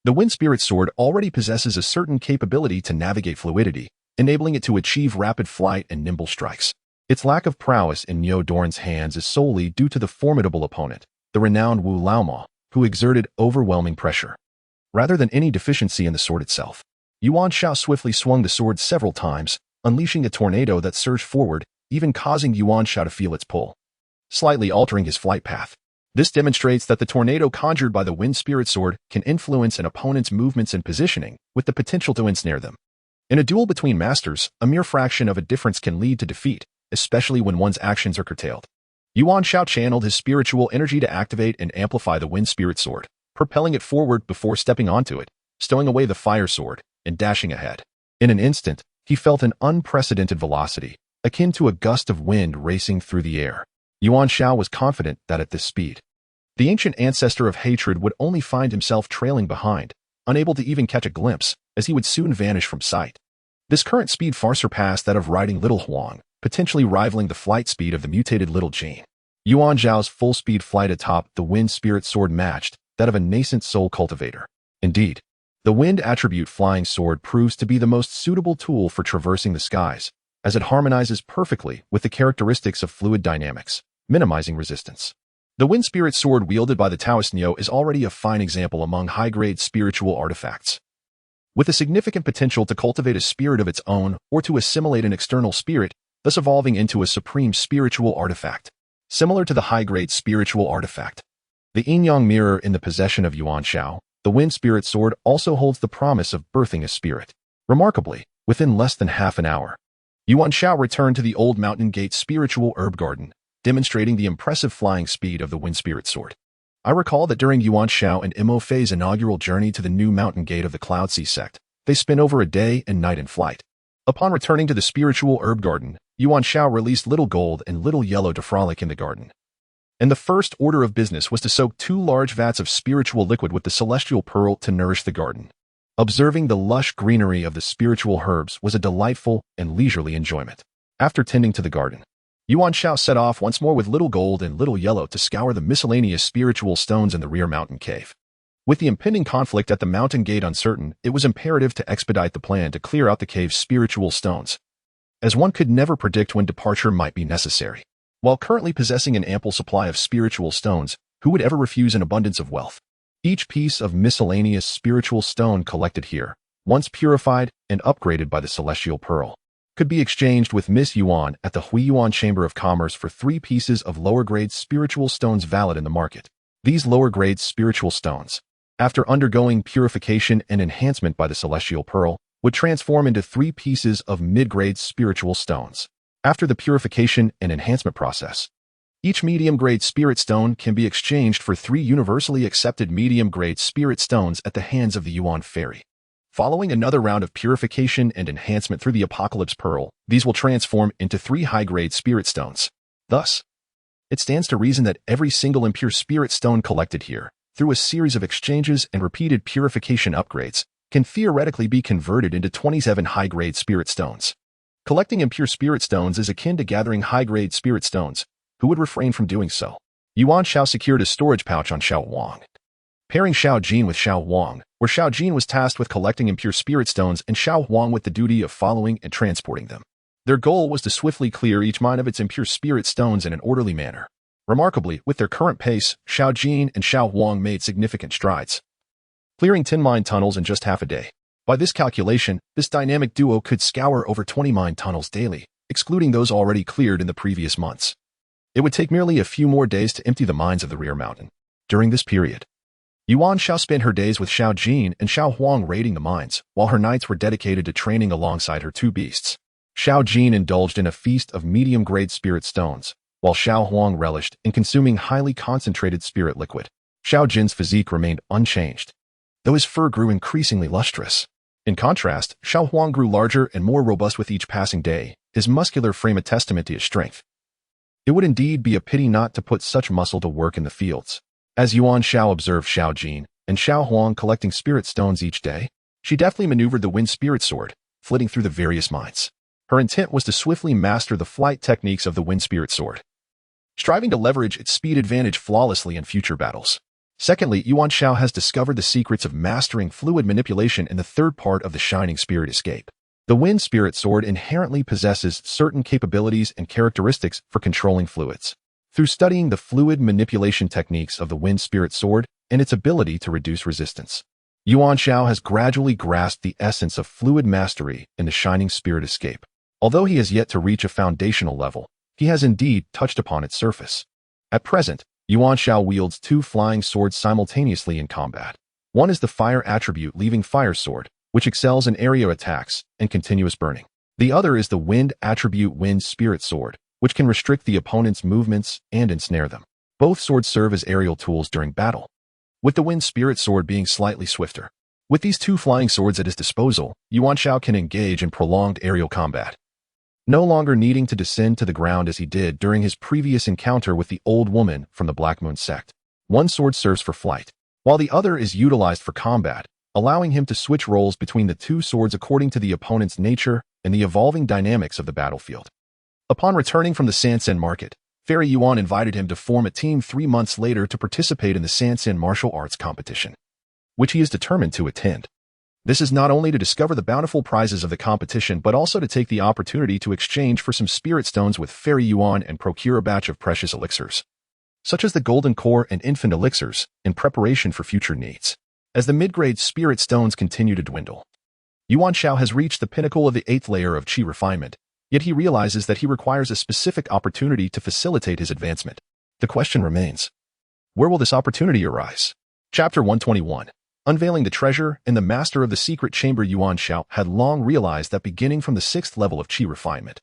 The wind spirit sword already possesses a certain capability to navigate fluidity, enabling it to achieve rapid flight and nimble strikes. Its lack of prowess in Nyo Doran's hands is solely due to the formidable opponent, the renowned Wu Laoma, who exerted overwhelming pressure, rather than any deficiency in the sword itself. Yuan Xiao swiftly swung the sword several times, unleashing a tornado that surged forward, even causing Yuan Xiao to feel its pull, slightly altering his flight path. This demonstrates that the tornado conjured by the Wind Spirit Sword can influence an opponent's movements and positioning, with the potential to ensnare them. In a duel between masters, a mere fraction of a difference can lead to defeat, especially when one's actions are curtailed. Yuan Xiao channeled his spiritual energy to activate and amplify the Wind Spirit Sword, propelling it forward before stepping onto it, stowing away the Fire Sword, and dashing ahead. In an instant, he felt an unprecedented velocity, akin to a gust of wind racing through the air. Yuan Xiao was confident that at this speed, the ancient ancestor of hatred would only find himself trailing behind, unable to even catch a glimpse, as he would soon vanish from sight. This current speed far surpassed that of riding Little Huang, potentially rivaling the flight speed of the mutated Little Jane. Yuan Zhao's full-speed flight atop the Wind Spirit Sword matched that of a nascent soul cultivator. Indeed, the wind attribute flying sword proves to be the most suitable tool for traversing the skies, as it harmonizes perfectly with the characteristics of fluid dynamics, minimizing resistance. The Wind Spirit Sword wielded by the Taoist Neo is already a fine example among high-grade spiritual artifacts, with a significant potential to cultivate a spirit of its own or to assimilate an external spirit, thus evolving into a supreme spiritual artifact, similar to the high-grade spiritual artifact. The yin-yang mirror in the possession of Yuan Xiao, the Wind Spirit Sword also holds the promise of birthing a spirit. Remarkably, within less than half an hour, Yuan Xiao returned to the old Mountain Gate spiritual herb garden, demonstrating the impressive flying speed of the Wind Spirit Sword. I recall that during Yuan Xiao and Mo Fei's inaugural journey to the new Mountain Gate of the Cloud Sea sect, they spent over a day and night in flight. Upon returning to the spiritual herb garden, Yuan Xiao released Little Gold and Little Yellow to frolic in the garden. And the first order of business was to soak 2 large vats of spiritual liquid with the celestial pearl to nourish the garden. Observing the lush greenery of the spiritual herbs was a delightful and leisurely enjoyment. After tending to the garden, Yuan Xiao set off once more with Little Gold and Little Yellow to scour the miscellaneous spiritual stones in the rear mountain cave. With the impending conflict at the mountain gate uncertain, it was imperative to expedite the plan to clear out the cave's spiritual stones, as one could never predict when departure might be necessary. While currently possessing an ample supply of spiritual stones, who would ever refuse an abundance of wealth? Each piece of miscellaneous spiritual stone collected here, once purified and upgraded by the celestial pearl, could be exchanged with Miss Yuan at the Huiyuan Chamber of Commerce for 3 pieces of lower-grade spiritual stones valid in the market. These lower-grade spiritual stones, after undergoing purification and enhancement by the celestial pearl, would transform into 3 pieces of mid-grade spiritual stones. After the purification and enhancement process, each medium-grade spirit stone can be exchanged for 3 universally accepted medium-grade spirit stones at the hands of the Yuan Fairy. Following another round of purification and enhancement through the Apocalypse Pearl, these will transform into 3 high-grade spirit stones. Thus, it stands to reason that every single impure spirit stone collected here, through a series of exchanges and repeated purification upgrades, can theoretically be converted into 27 high-grade spirit stones. Collecting impure spirit stones is akin to gathering high-grade spirit stones. Who would refrain from doing so? Yuan Xiao secured a storage pouch on Xiao Huang, pairing Xiao Jin with Xiao Huang, where Xiao Jin was tasked with collecting impure spirit stones and Xiao Huang with the duty of following and transporting them. Their goal was to swiftly clear each mine of its impure spirit stones in an orderly manner. Remarkably, with their current pace, Xiao Jin and Xiao Huang made significant strides, clearing 10 mine tunnels in just half a day. By this calculation, this dynamic duo could scour over 20 mine tunnels daily, excluding those already cleared in the previous months. It would take merely a few more days to empty the mines of the rear mountain. During this period, Yuan Xiao spent her days with Xiao Jin and Xiao Huang raiding the mines, while her nights were dedicated to training alongside her 2 beasts. Xiao Jin indulged in a feast of medium-grade spirit stones, while Xiao Huang relished in consuming highly concentrated spirit liquid. Xiao Jin's physique remained unchanged, though his fur grew increasingly lustrous. In contrast, Xiao Huang grew larger and more robust with each passing day, his muscular frame a testament to his strength. It would indeed be a pity not to put such muscle to work in the fields. As Yuan Xiao observed Xiao Jin and Xiao Huang collecting spirit stones each day, she deftly maneuvered the Wind Spirit Sword, flitting through the various mines. Her intent was to swiftly master the flight techniques of the Wind Spirit Sword, striving to leverage its speed advantage flawlessly in future battles. Secondly, Yuan Xiao has discovered the secrets of mastering fluid manipulation in the 3rd part of the Shining Spirit Escape. The Wind Spirit Sword inherently possesses certain capabilities and characteristics for controlling fluids. Through studying the fluid manipulation techniques of the Wind Spirit Sword, and its ability to reduce resistance. Yuan Xiao has gradually grasped the essence of fluid mastery in the Shining Spirit Escape. Although he has yet to reach a foundational level, he has indeed touched upon its surface. At present, Yuan Xiao wields two flying swords simultaneously in combat. One is the fire attribute leaving fire sword, which excels in area attacks and continuous burning. The other is the wind attribute wind spirit sword, which can restrict the opponent's movements and ensnare them. Both swords serve as aerial tools during battle, with the wind spirit sword being slightly swifter. With these two flying swords at his disposal, Yuan Xiao can engage in prolonged aerial combat, no longer needing to descend to the ground as he did during his previous encounter with the old woman from the Black Moon sect. One sword serves for flight, while the other is utilized for combat, allowing him to switch roles between the two swords according to the opponent's nature and the evolving dynamics of the battlefield. Upon returning from the Sansen market, Fairy Yuan invited him to form a team 3 months later to participate in the Sansen martial arts competition, which he is determined to attend. This is not only to discover the bountiful prizes of the competition, but also to take the opportunity to exchange for some spirit stones with Fairy Yuan and procure a batch of precious elixirs, such as the golden core and infant elixirs, in preparation for future needs. As the mid-grade spirit stones continue to dwindle, Yuan Xiao has reached the pinnacle of the 8th layer of qi refinement, yet he realizes that he requires a specific opportunity to facilitate his advancement. The question remains, where will this opportunity arise? Chapter 121. Unveiling the treasure. And the master of the secret chamber Yuan Xiao had long realized that beginning from the 6th level of qi refinement,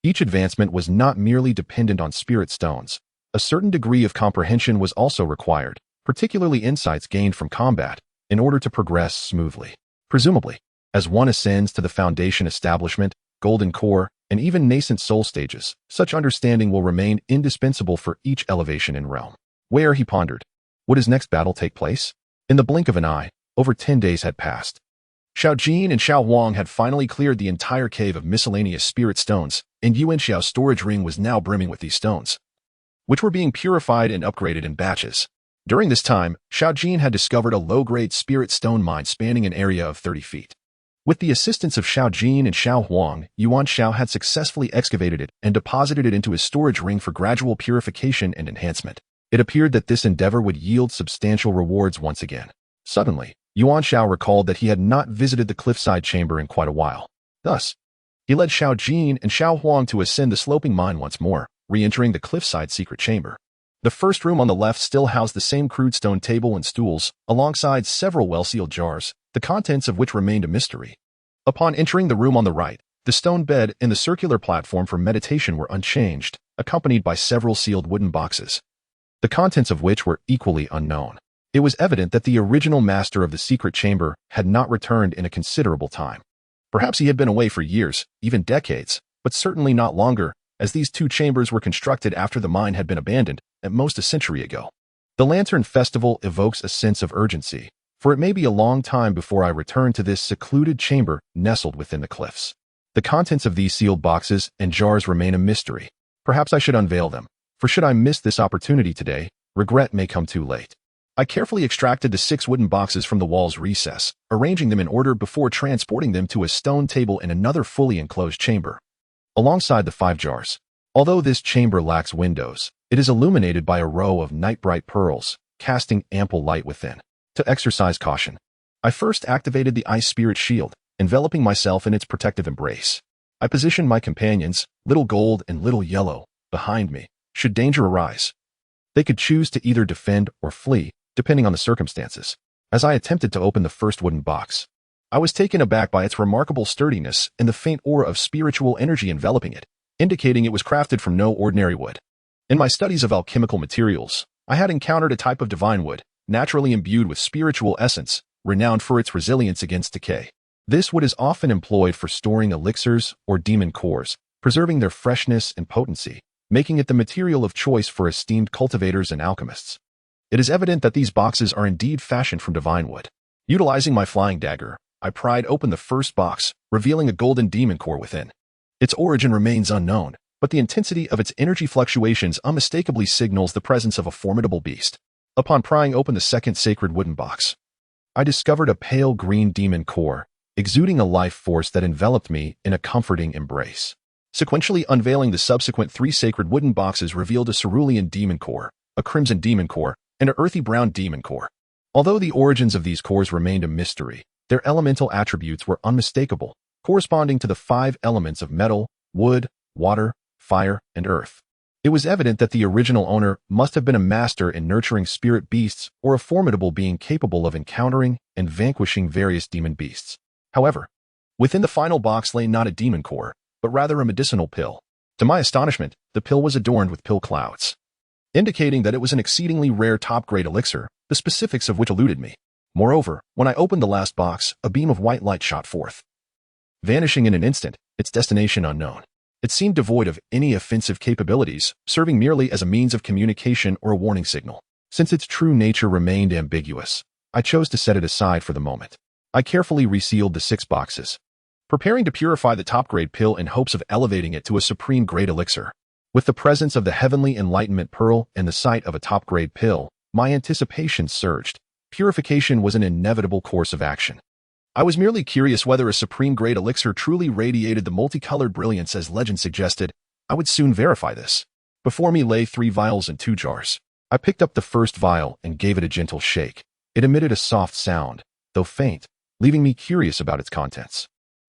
each advancement was not merely dependent on spirit stones. A certain degree of comprehension was also required, particularly insights gained from combat, in order to progress smoothly. Presumably, as one ascends to the foundation establishment, golden core, and even nascent soul stages, such understanding will remain indispensable for each elevation in realm. Where, he pondered, would his next battle take place? In the blink of an eye, over 10 days had passed. Xiao Jin and Xiao Huang had finally cleared the entire cave of miscellaneous spirit stones, and Yuan Xiao's storage ring was now brimming with these stones, which were being purified and upgraded in batches. During this time, Xiao Jin had discovered a low-grade spirit stone mine spanning an area of 30 feet. With the assistance of Xiao Jin and Xiao Huang, Yuan Xiao had successfully excavated it and deposited it into his storage ring for gradual purification and enhancement. It appeared that this endeavor would yield substantial rewards once again. Suddenly, Yuan Xiao recalled that he had not visited the cliffside chamber in quite a while. Thus, he led Xiao Jin and Xiao Huang to ascend the sloping mine once more, re-entering the cliffside secret chamber. The first room on the left still housed the same crude stone table and stools, alongside several well-sealed jars, the contents of which remained a mystery. Upon entering the room on the right, the stone bed and the circular platform for meditation were unchanged, accompanied by several sealed wooden boxes, the contents of which were equally unknown. It was evident that the original master of the secret chamber had not returned in a considerable time. Perhaps he had been away for years, even decades, but certainly not longer, as these two chambers were constructed after the mine had been abandoned, at most a century ago. The Lantern Festival evokes a sense of urgency, for it may be a long time before I return to this secluded chamber nestled within the cliffs. The contents of these sealed boxes and jars remain a mystery. Perhaps I should unveil them, for should I miss this opportunity today, regret may come too late. I carefully extracted the 6 wooden boxes from the wall's recess, arranging them in order before transporting them to a stone table in another fully enclosed chamber, alongside the 5 jars. Although this chamber lacks windows, it is illuminated by a row of night-bright pearls, casting ample light within. To exercise caution, I first activated the Ice Spirit Shield, enveloping myself in its protective embrace. I positioned my companions, Little Gold and Little Yellow, behind me, should danger arise. They could choose to either defend or flee, depending on the circumstances. As I attempted to open the first wooden box, I was taken aback by its remarkable sturdiness and the faint aura of spiritual energy enveloping it, indicating it was crafted from no ordinary wood. In my studies of alchemical materials, I had encountered a type of divine wood, naturally imbued with spiritual essence, renowned for its resilience against decay. This wood is often employed for storing elixirs or demon cores, preserving their freshness and potency, making it the material of choice for esteemed cultivators and alchemists. It is evident that these boxes are indeed fashioned from divine wood. Utilizing my flying dagger, I pried open the first box, revealing a golden demon core within. Its origin remains unknown, but the intensity of its energy fluctuations unmistakably signals the presence of a formidable beast. Upon prying open the second sacred wooden box, I discovered a pale green demon core, exuding a life force that enveloped me in a comforting embrace. Sequentially unveiling the subsequent 3 sacred wooden boxes revealed a cerulean demon core, a crimson demon core, and an earthy brown demon core. Although the origins of these cores remained a mystery, their elemental attributes were unmistakable, corresponding to the 5 elements of metal, wood, water, fire, and earth. It was evident that the original owner must have been a master in nurturing spirit beasts or a formidable being capable of encountering and vanquishing various demon beasts. However, within the final box lay not a demon core, but rather a medicinal pill. To my astonishment, the pill was adorned with pill clouds, indicating that it was an exceedingly rare top-grade elixir, the specifics of which eluded me. Moreover, when I opened the last box, a beam of white light shot forth, vanishing in an instant, its destination unknown. It seemed devoid of any offensive capabilities, serving merely as a means of communication or a warning signal. Since its true nature remained ambiguous, I chose to set it aside for the moment. I carefully resealed the 6 boxes, preparing to purify the top-grade pill in hopes of elevating it to a supreme-grade elixir. With the presence of the heavenly enlightenment pearl and the sight of a top-grade pill, my anticipation surged. Purification was an inevitable course of action. I was merely curious whether a supreme-grade elixir truly radiated the multicolored brilliance as legend suggested. I would soon verify this. Before me lay 3 vials and 2 jars. I picked up the first vial and gave it a gentle shake. It emitted a soft sound, though faint, leaving me curious about its contents.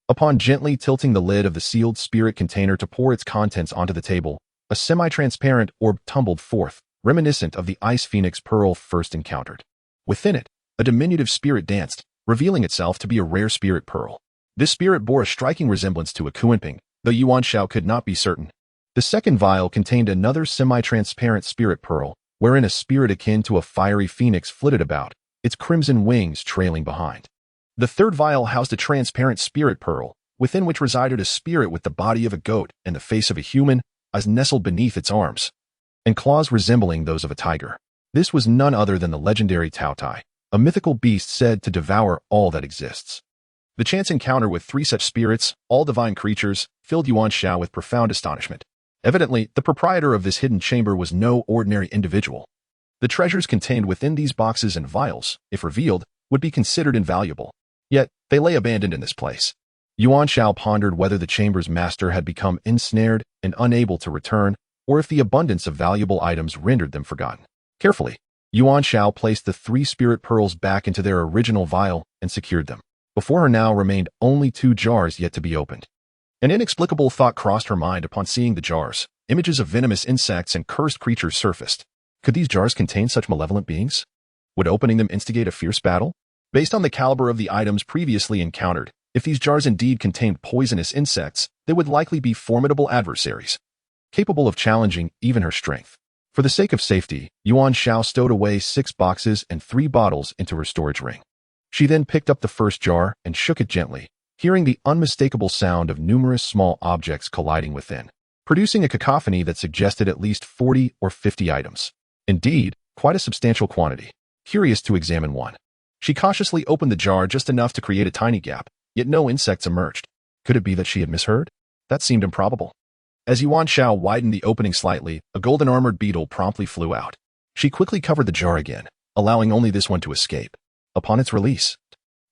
Upon gently tilting the lid of the sealed spirit container to pour its contents onto the table, a semi-transparent orb tumbled forth, reminiscent of the ice phoenix pearl first encountered. Within it, a diminutive spirit danced, revealing itself to be a rare spirit pearl. This spirit bore a striking resemblance to a quaint, though Yuan Xiao could not be certain. The second vial contained another semi-transparent spirit pearl, wherein a spirit akin to a fiery phoenix flitted about, its crimson wings trailing behind. The third vial housed a transparent spirit pearl, within which resided a spirit with the body of a goat and the face of a human, as nestled beneath its arms, and claws resembling those of a tiger. This was none other than the legendary Taotai, a mythical beast said to devour all that exists. The chance encounter with 3 such spirits, all divine creatures, filled Yuan Xiao with profound astonishment. Evidently, the proprietor of this hidden chamber was no ordinary individual. The treasures contained within these boxes and vials, if revealed, would be considered invaluable. Yet, they lay abandoned in this place. Yuan Xiao pondered whether the chamber's master had become ensnared and unable to return, or if the abundance of valuable items rendered them forgotten. Carefully, Yuan Xiao placed the 3 spirit pearls back into their original vial and secured them. Before her now remained only 2 jars yet to be opened. An inexplicable thought crossed her mind upon seeing the jars. Images of venomous insects and cursed creatures surfaced. Could these jars contain such malevolent beings? Would opening them instigate a fierce battle? Based on the caliber of the items previously encountered, if these jars indeed contained poisonous insects, they would likely be formidable adversaries, capable of challenging even her strength. For the sake of safety, Yuan Xiao stowed away 6 boxes and 3 bottles into her storage ring. She then picked up the first jar and shook it gently, hearing the unmistakable sound of numerous small objects colliding within, producing a cacophony that suggested at least 40 or 50 items. Indeed, quite a substantial quantity. Curious to examine one, she cautiously opened the jar just enough to create a tiny gap, yet no insects emerged. Could it be that she had misheard? That seemed improbable. As Yuan Xiao widened the opening slightly, a golden-armored beetle promptly flew out. She quickly covered the jar again, allowing only this one to escape. Upon its release,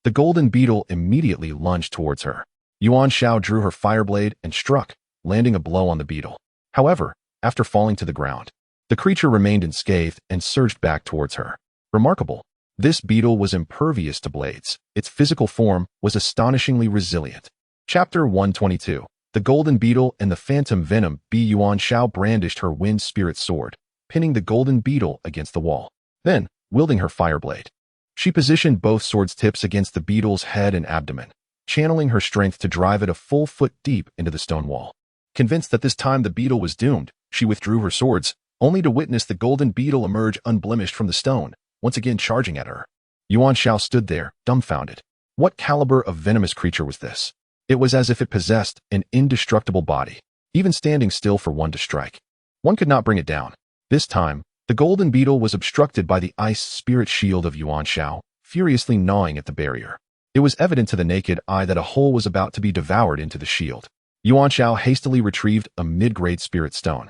the golden beetle immediately lunged towards her. Yuan Xiao drew her fireblade and struck, landing a blow on the beetle. However, after falling to the ground, the creature remained unscathed and surged back towards her. Remarkable. This beetle was impervious to blades. Its physical form was astonishingly resilient. Chapter 122. The Golden Beetle and the Phantom Venom. Yuan Xiao brandished her wind spirit sword, pinning the golden beetle against the wall. Then, wielding her fireblade, she positioned both swords tips against the beetle's head and abdomen, channeling her strength to drive it a full foot deep into the stone wall. Convinced that this time the beetle was doomed, she withdrew her swords, only to witness the golden beetle emerge unblemished from the stone, once again charging at her. Yuan Xiao stood there, dumbfounded. What caliber of venomous creature was this? It was as if it possessed an indestructible body, even standing still for one to strike. One could not bring it down. This time, the golden beetle was obstructed by the ice spirit shield of Yuan Xiao, furiously gnawing at the barrier. It was evident to the naked eye that a hole was about to be devoured into the shield. Yuan Xiao hastily retrieved a mid-grade spirit stone,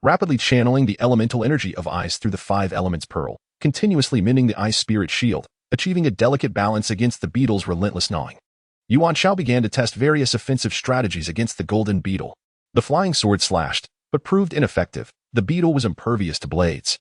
rapidly channeling the elemental energy of ice through the 5 elements pearl, continuously mending the ice spirit shield, achieving a delicate balance against the beetle's relentless gnawing. Yuan Xiao began to test various offensive strategies against the golden beetle. The flying sword slashed, but proved ineffective. The beetle was impervious to blades.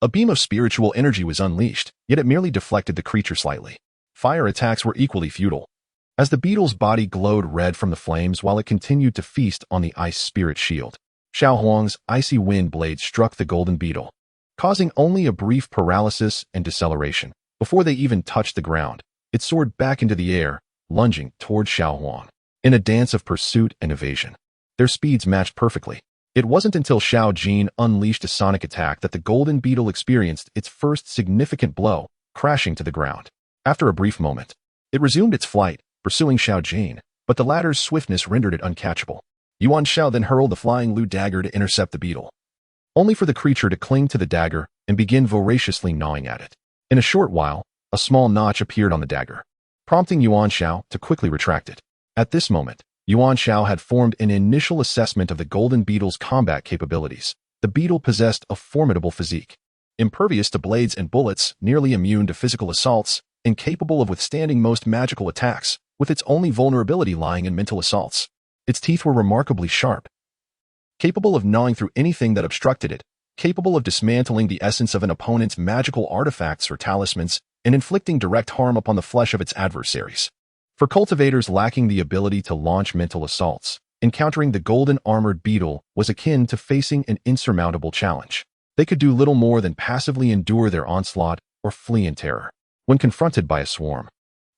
A beam of spiritual energy was unleashed, yet it merely deflected the creature slightly. Fire attacks were equally futile, as the beetle's body glowed red from the flames while it continued to feast on the ice spirit shield. Xiao Huang's icy wind blade struck the golden beetle, causing only a brief paralysis and deceleration. Before they even touched the ground, it soared back into the air, lunging toward Xiao Huang. In a dance of pursuit and evasion, their speeds matched perfectly. It wasn't until Xiao Jin unleashed a sonic attack that the golden beetle experienced its first significant blow, crashing to the ground. After a brief moment, it resumed its flight, pursuing Xiao Jin, but the latter's swiftness rendered it uncatchable. Yuan Xiao then hurled the flying Lu dagger to intercept the beetle, only for the creature to cling to the dagger and begin voraciously gnawing at it. In a short while, a small notch appeared on the dagger, prompting Yuan Xiao to quickly retract it. At this moment, Yuan Xiao had formed an initial assessment of the golden beetle's combat capabilities. The beetle possessed a formidable physique, impervious to blades and bullets, nearly immune to physical assaults, and capable of withstanding most magical attacks, with its only vulnerability lying in mental assaults. Its teeth were remarkably sharp, capable of gnawing through anything that obstructed it, capable of dismantling the essence of an opponent's magical artifacts or talismans, and inflicting direct harm upon the flesh of its adversaries. For cultivators lacking the ability to launch mental assaults, encountering the golden armored beetle was akin to facing an insurmountable challenge. They could do little more than passively endure their onslaught or flee in terror. When confronted by a swarm,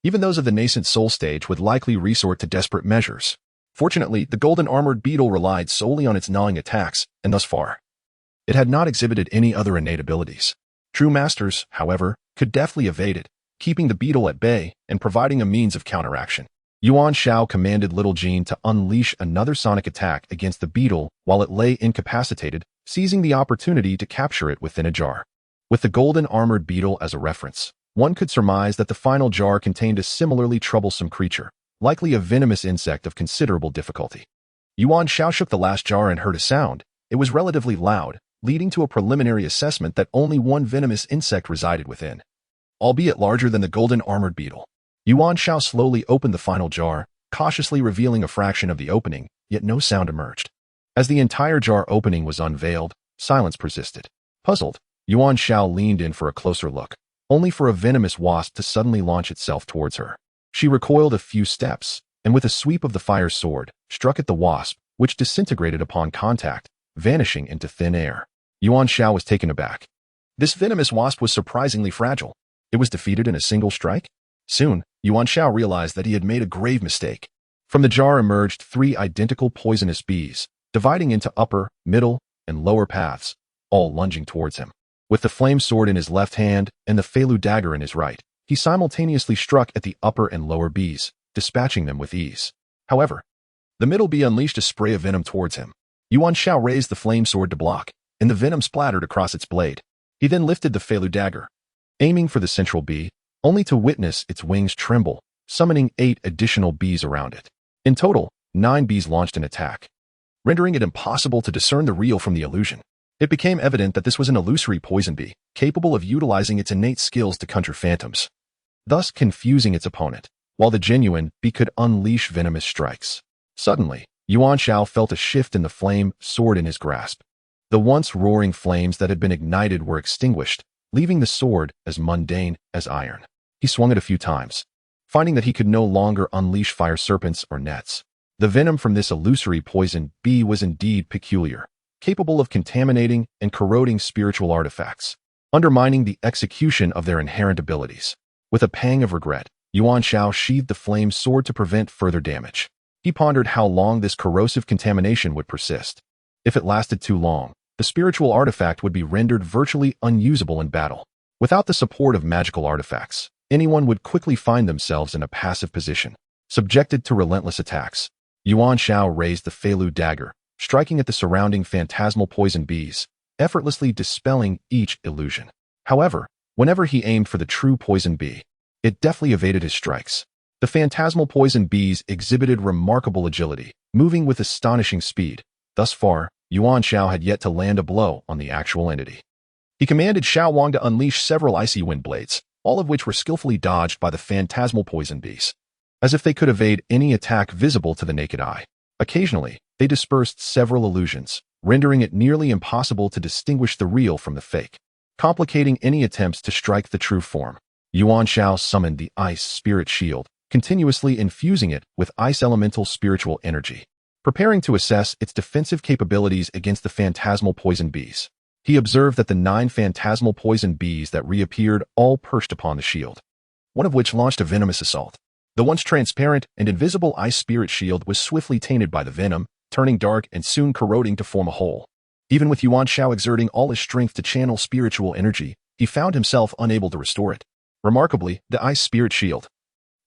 even those of the nascent soul stage would likely resort to desperate measures. Fortunately, the golden armored beetle relied solely on its gnawing attacks, and thus far, it had not exhibited any other innate abilities. True masters, however, could deftly evade it, keeping the beetle at bay and providing a means of counteraction. Yuan Xiao commanded Little Jean to unleash another sonic attack against the beetle while it lay incapacitated, seizing the opportunity to capture it within a jar. With the golden armored beetle as a reference, one could surmise that the final jar contained a similarly troublesome creature, likely a venomous insect of considerable difficulty. Yuan Xiao shook the last jar and heard a sound. It was relatively loud, leading to a preliminary assessment that only one venomous insect resided within, albeit larger than the golden armored beetle. Yuan Xiao slowly opened the final jar, cautiously revealing a fraction of the opening, yet no sound emerged. As the entire jar opening was unveiled, silence persisted. Puzzled, Yuan Xiao leaned in for a closer look, only for a venomous wasp to suddenly launch itself towards her. She recoiled a few steps, and with a sweep of the fire sword, struck at the wasp, which disintegrated upon contact, vanishing into thin air. Yuan Xiao was taken aback. This venomous wasp was surprisingly fragile. It was defeated in a single strike? Soon, Yuan Xiao realized that he had made a grave mistake. From the jar emerged 3 identical poisonous bees, dividing into upper, middle, and lower paths, all lunging towards him. With the flame sword in his left hand and the Feilu dagger in his right, he simultaneously struck at the upper and lower bees, dispatching them with ease. However, the middle bee unleashed a spray of venom towards him. Yuan Xiao raised the flame sword to block, and the venom splattered across its blade. He then lifted the Feilu dagger, aiming for the central bee, only to witness its wings tremble, summoning 8 additional bees around it. In total, 9 bees launched an attack, rendering it impossible to discern the real from the illusion. It became evident that this was an illusory poison bee, capable of utilizing its innate skills to conjure phantoms, thus confusing its opponent, while the genuine bee could unleash venomous strikes. Suddenly, Yuan Xiao felt a shift in the flame sword in his grasp. The once roaring flames that had been ignited were extinguished, leaving the sword as mundane as iron. He swung it a few times, finding that he could no longer unleash fire serpents or nets. The venom from this illusory poison bee was indeed peculiar, capable of contaminating and corroding spiritual artifacts, undermining the execution of their inherent abilities. With a pang of regret, Yuan Xiao sheathed the flame sword to prevent further damage. He pondered how long this corrosive contamination would persist. If it lasted too long, the spiritual artifact would be rendered virtually unusable in battle. Without the support of magical artifacts, anyone would quickly find themselves in a passive position, subjected to relentless attacks. Yuan Xiao raised the Feilu dagger, striking at the surrounding phantasmal poison bees, effortlessly dispelling each illusion. However, whenever he aimed for the true poison bee, it deftly evaded his strikes. The phantasmal poison bees exhibited remarkable agility, moving with astonishing speed. Thus far, Yuan Xiao had yet to land a blow on the actual entity. He commanded Xiao Wang to unleash several icy wind blades, all of which were skillfully dodged by the phantasmal poison bees, as if they could evade any attack visible to the naked eye. Occasionally, they dispersed several illusions, rendering it nearly impossible to distinguish the real from the fake. complicating any attempts to strike the true form. Yuan Xiao summoned the ice spirit shield, continuously infusing it with ice elemental spiritual energy, preparing to assess its defensive capabilities against the phantasmal poison bees. He observed that the 9 phantasmal poison bees that reappeared all perched upon the shield, one of which launched a venomous assault. The once transparent and invisible ice spirit shield was swiftly tainted by the venom, turning dark and soon corroding to form a hole. Even with Yuan Xiao exerting all his strength to channel spiritual energy, he found himself unable to restore it. Remarkably, the ice spirit shield,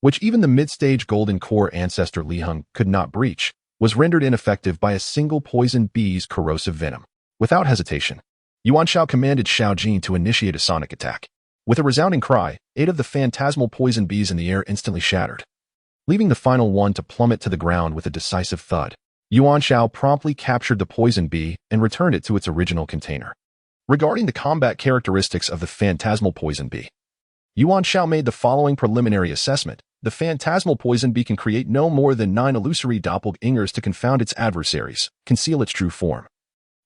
which even the mid-stage golden core ancestor Li Heng could not breach, was rendered ineffective by a single poison bee's corrosive venom. Without hesitation, Yuan Xiao commanded Xiao Jin to initiate a sonic attack. With a resounding cry, 8 of the phantasmal poison bees in the air instantly shattered, leaving the final one to plummet to the ground with a decisive thud. Yuan Xiao promptly captured the poison bee and returned it to its original container. Regarding the combat characteristics of the phantasmal poison bee, Yuan Xiao made the following preliminary assessment. The phantasmal poison bee can create no more than 9 illusory doppelgangers to confound its adversaries, conceal its true form,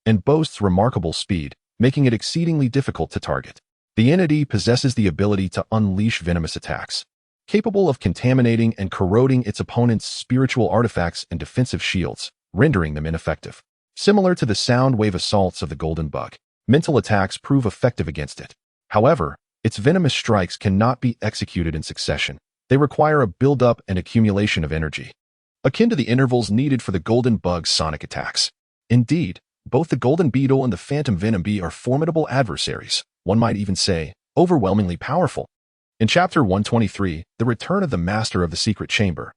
and boasts remarkable speed, making it exceedingly difficult to target. The entity possesses the ability to unleash venomous attacks, capable of contaminating and corroding its opponent's spiritual artifacts and defensive shields, rendering them ineffective. Similar to the sound wave assaults of the golden bug, mental attacks prove effective against it. However, its venomous strikes cannot be executed in succession. They require a build-up and accumulation of energy, akin to the intervals needed for the golden bug's sonic attacks. Indeed, both the golden beetle and the phantom venom bee are formidable adversaries, one might even say, overwhelmingly powerful. In Chapter 123, The Return of the Master of the Secret Chamber,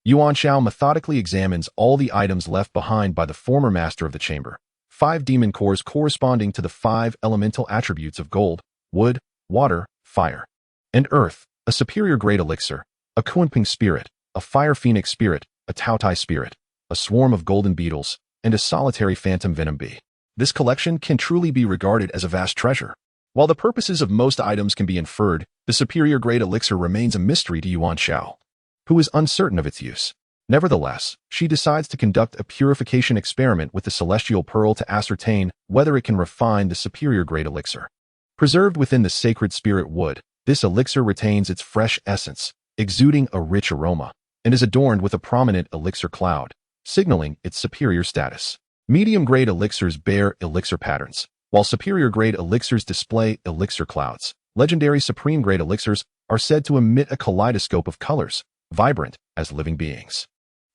Yuan Xiao methodically examines all the items left behind by the former master of the chamber. 5 demon cores corresponding to the 5 elemental attributes of gold, wood, water, fire, and earth, a superior grade elixir, a Confronting spirit, a fire phoenix spirit, a Taotai spirit, a swarm of golden beetles, and a solitary phantom venom bee. This collection can truly be regarded as a vast treasure. While the purposes of most items can be inferred, the superior grade elixir remains a mystery to Yuan Xiao, who is uncertain of its use. Nevertheless, she decides to conduct a purification experiment with the celestial pearl to ascertain whether it can refine the superior grade elixir. Preserved within the sacred spirit wood, this elixir retains its fresh essence, exuding a rich aroma, and is adorned with a prominent elixir cloud, signaling its superior status. Medium-grade elixirs bear elixir patterns, while superior-grade elixirs display elixir clouds. Legendary supreme-grade elixirs are said to emit a kaleidoscope of colors, vibrant as living beings.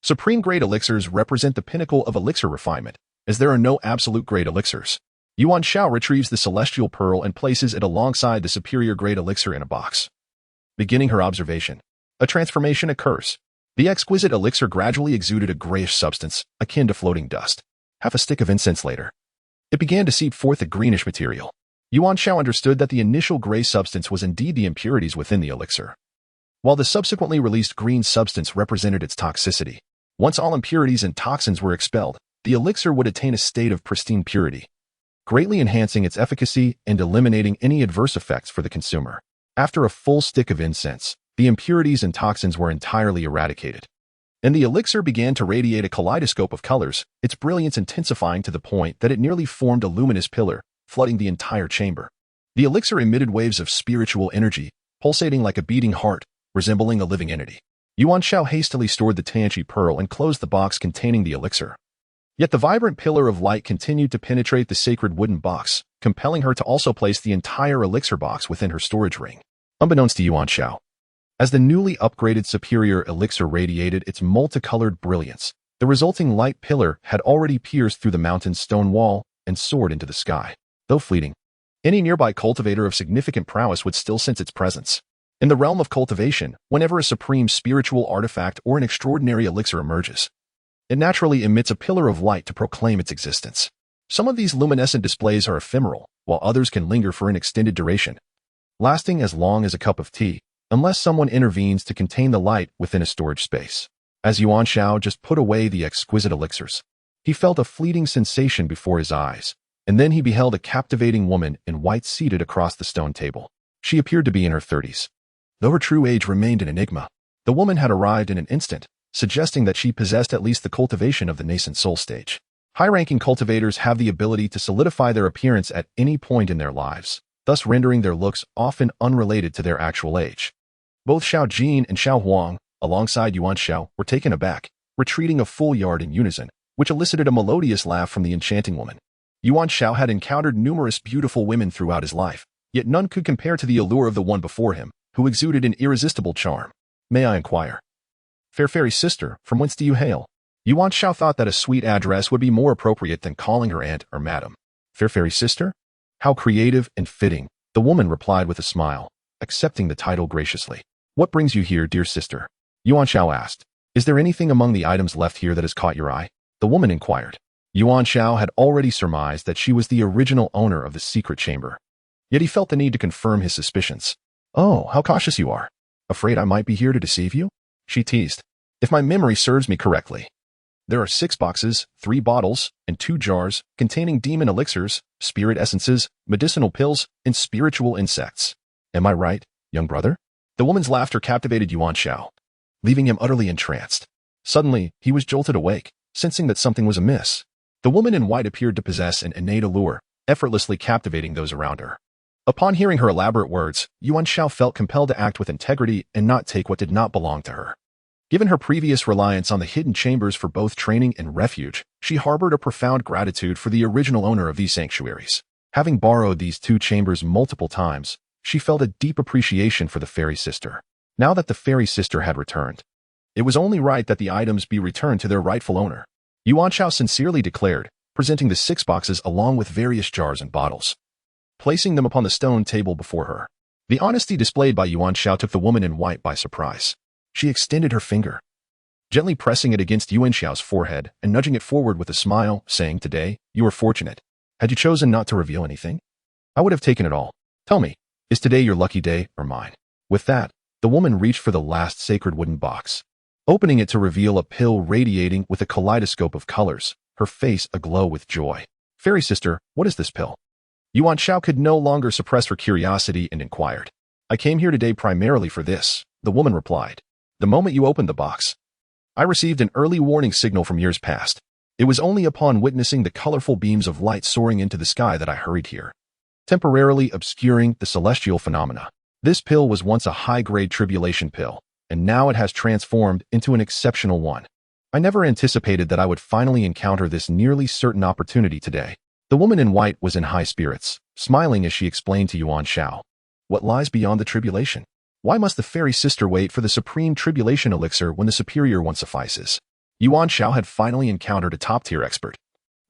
Supreme-grade elixirs represent the pinnacle of elixir refinement, as there are no absolute-grade elixirs. Yuan Xiao retrieves the celestial pearl and places it alongside the superior-grade elixir in a box. Beginning her observation, a transformation occurs. The exquisite elixir gradually exuded a grayish substance, akin to floating dust. Half a stick of incense later, it began to seep forth a greenish material. Yuan Xiao understood that the initial gray substance was indeed the impurities within the elixir, while the subsequently released green substance represented its toxicity. Once all impurities and toxins were expelled, the elixir would attain a state of pristine purity, greatly enhancing its efficacy and eliminating any adverse effects for the consumer. After a full stick of incense, the impurities and toxins were entirely eradicated, and the elixir began to radiate a kaleidoscope of colors, its brilliance intensifying to the point that it nearly formed a luminous pillar, flooding the entire chamber. The elixir emitted waves of spiritual energy, pulsating like a beating heart, resembling a living entity. Yuan Xiao hastily stored the Tianqi pearl and closed the box containing the elixir. Yet the vibrant pillar of light continued to penetrate the sacred wooden box, compelling her to also place the entire elixir box within her storage ring. Unbeknownst to Yuan Xiao, as the newly upgraded superior elixir radiated its multicolored brilliance, the resulting light pillar had already pierced through the mountain's stone wall and soared into the sky. Though fleeting, any nearby cultivator of significant prowess would still sense its presence. In the realm of cultivation, whenever a supreme spiritual artifact or an extraordinary elixir emerges, it naturally emits a pillar of light to proclaim its existence. Some of these luminescent displays are ephemeral, while others can linger for an extended duration, lasting as long as a cup of tea, unless someone intervenes to contain the light within a storage space. As Yuan Xiao just put away the exquisite elixirs, he felt a fleeting sensation before his eyes, and then he beheld a captivating woman in white seated across the stone table. She appeared to be in her 30s. Though her true age remained an enigma, the woman had arrived in an instant, suggesting that she possessed at least the cultivation of the nascent soul stage. High-ranking cultivators have the ability to solidify their appearance at any point in their lives, thus rendering their looks often unrelated to their actual age. Both Xiao Jin and Xiao Huang, alongside Yuan Xiao, were taken aback, retreating a full yard in unison, which elicited a melodious laugh from the enchanting woman. Yuan Xiao had encountered numerous beautiful women throughout his life, yet none could compare to the allure of the one before him, who exuded an irresistible charm. May I inquire? Fair fairy sister, from whence do you hail? Yuan Xiao thought that a sweet address would be more appropriate than calling her aunt or madam. Fair fairy sister? How creative and fitting, the woman replied with a smile, accepting the title graciously. What brings you here, dear sister? Yuan Xiao asked. Is there anything among the items left here that has caught your eye? The woman inquired. Yuan Xiao had already surmised that she was the original owner of the secret chamber. Yet he felt the need to confirm his suspicions. Oh, how cautious you are. Afraid I might be here to deceive you? She teased. If my memory serves me correctly, there are 6 boxes, 3 bottles, and 2 jars containing demon elixirs, spirit essences, medicinal pills, and spiritual insects. Am I right, young brother? The woman's laughter captivated Yuan Xiao, leaving him utterly entranced. Suddenly, he was jolted awake, sensing that something was amiss. The woman in white appeared to possess an innate allure, effortlessly captivating those around her. Upon hearing her elaborate words, Yuan Xiao felt compelled to act with integrity and not take what did not belong to her. Given her previous reliance on the hidden chambers for both training and refuge, she harbored a profound gratitude for the original owner of these sanctuaries. Having borrowed these 2 chambers multiple times, she felt a deep appreciation for the fairy sister. Now that the fairy sister had returned, it was only right that the items be returned to their rightful owner. Yuan Xiao sincerely declared, presenting the 6 boxes along with various jars and bottles, placing them upon the stone table before her. The honesty displayed by Yuan Xiao took the woman in white by surprise. She extended her finger, gently pressing it against Yuan Xiao's forehead and nudging it forward with a smile, saying, Today, you are fortunate. Had you chosen not to reveal anything, I would have taken it all. Tell me, is today your lucky day or mine? With that, the woman reached for the last sacred wooden box, opening it to reveal a pill radiating with a kaleidoscope of colors, her face aglow with joy. Fairy sister, what is this pill? Yuan Xiao could no longer suppress her curiosity and inquired. I came here today primarily for this, the woman replied. The moment you opened the box, I received an early warning signal from years past. It was only upon witnessing the colorful beams of light soaring into the sky that I hurried here, temporarily obscuring the celestial phenomena. This pill was once a high-grade tribulation pill, and now it has transformed into an exceptional one. I never anticipated that I would finally encounter this nearly certain opportunity today. The woman in white was in high spirits, smiling as she explained to Yuan Xiao. What lies beyond the tribulation? Why must the fairy sister wait for the supreme tribulation elixir when the superior one suffices? Yuan Xiao had finally encountered a top-tier expert,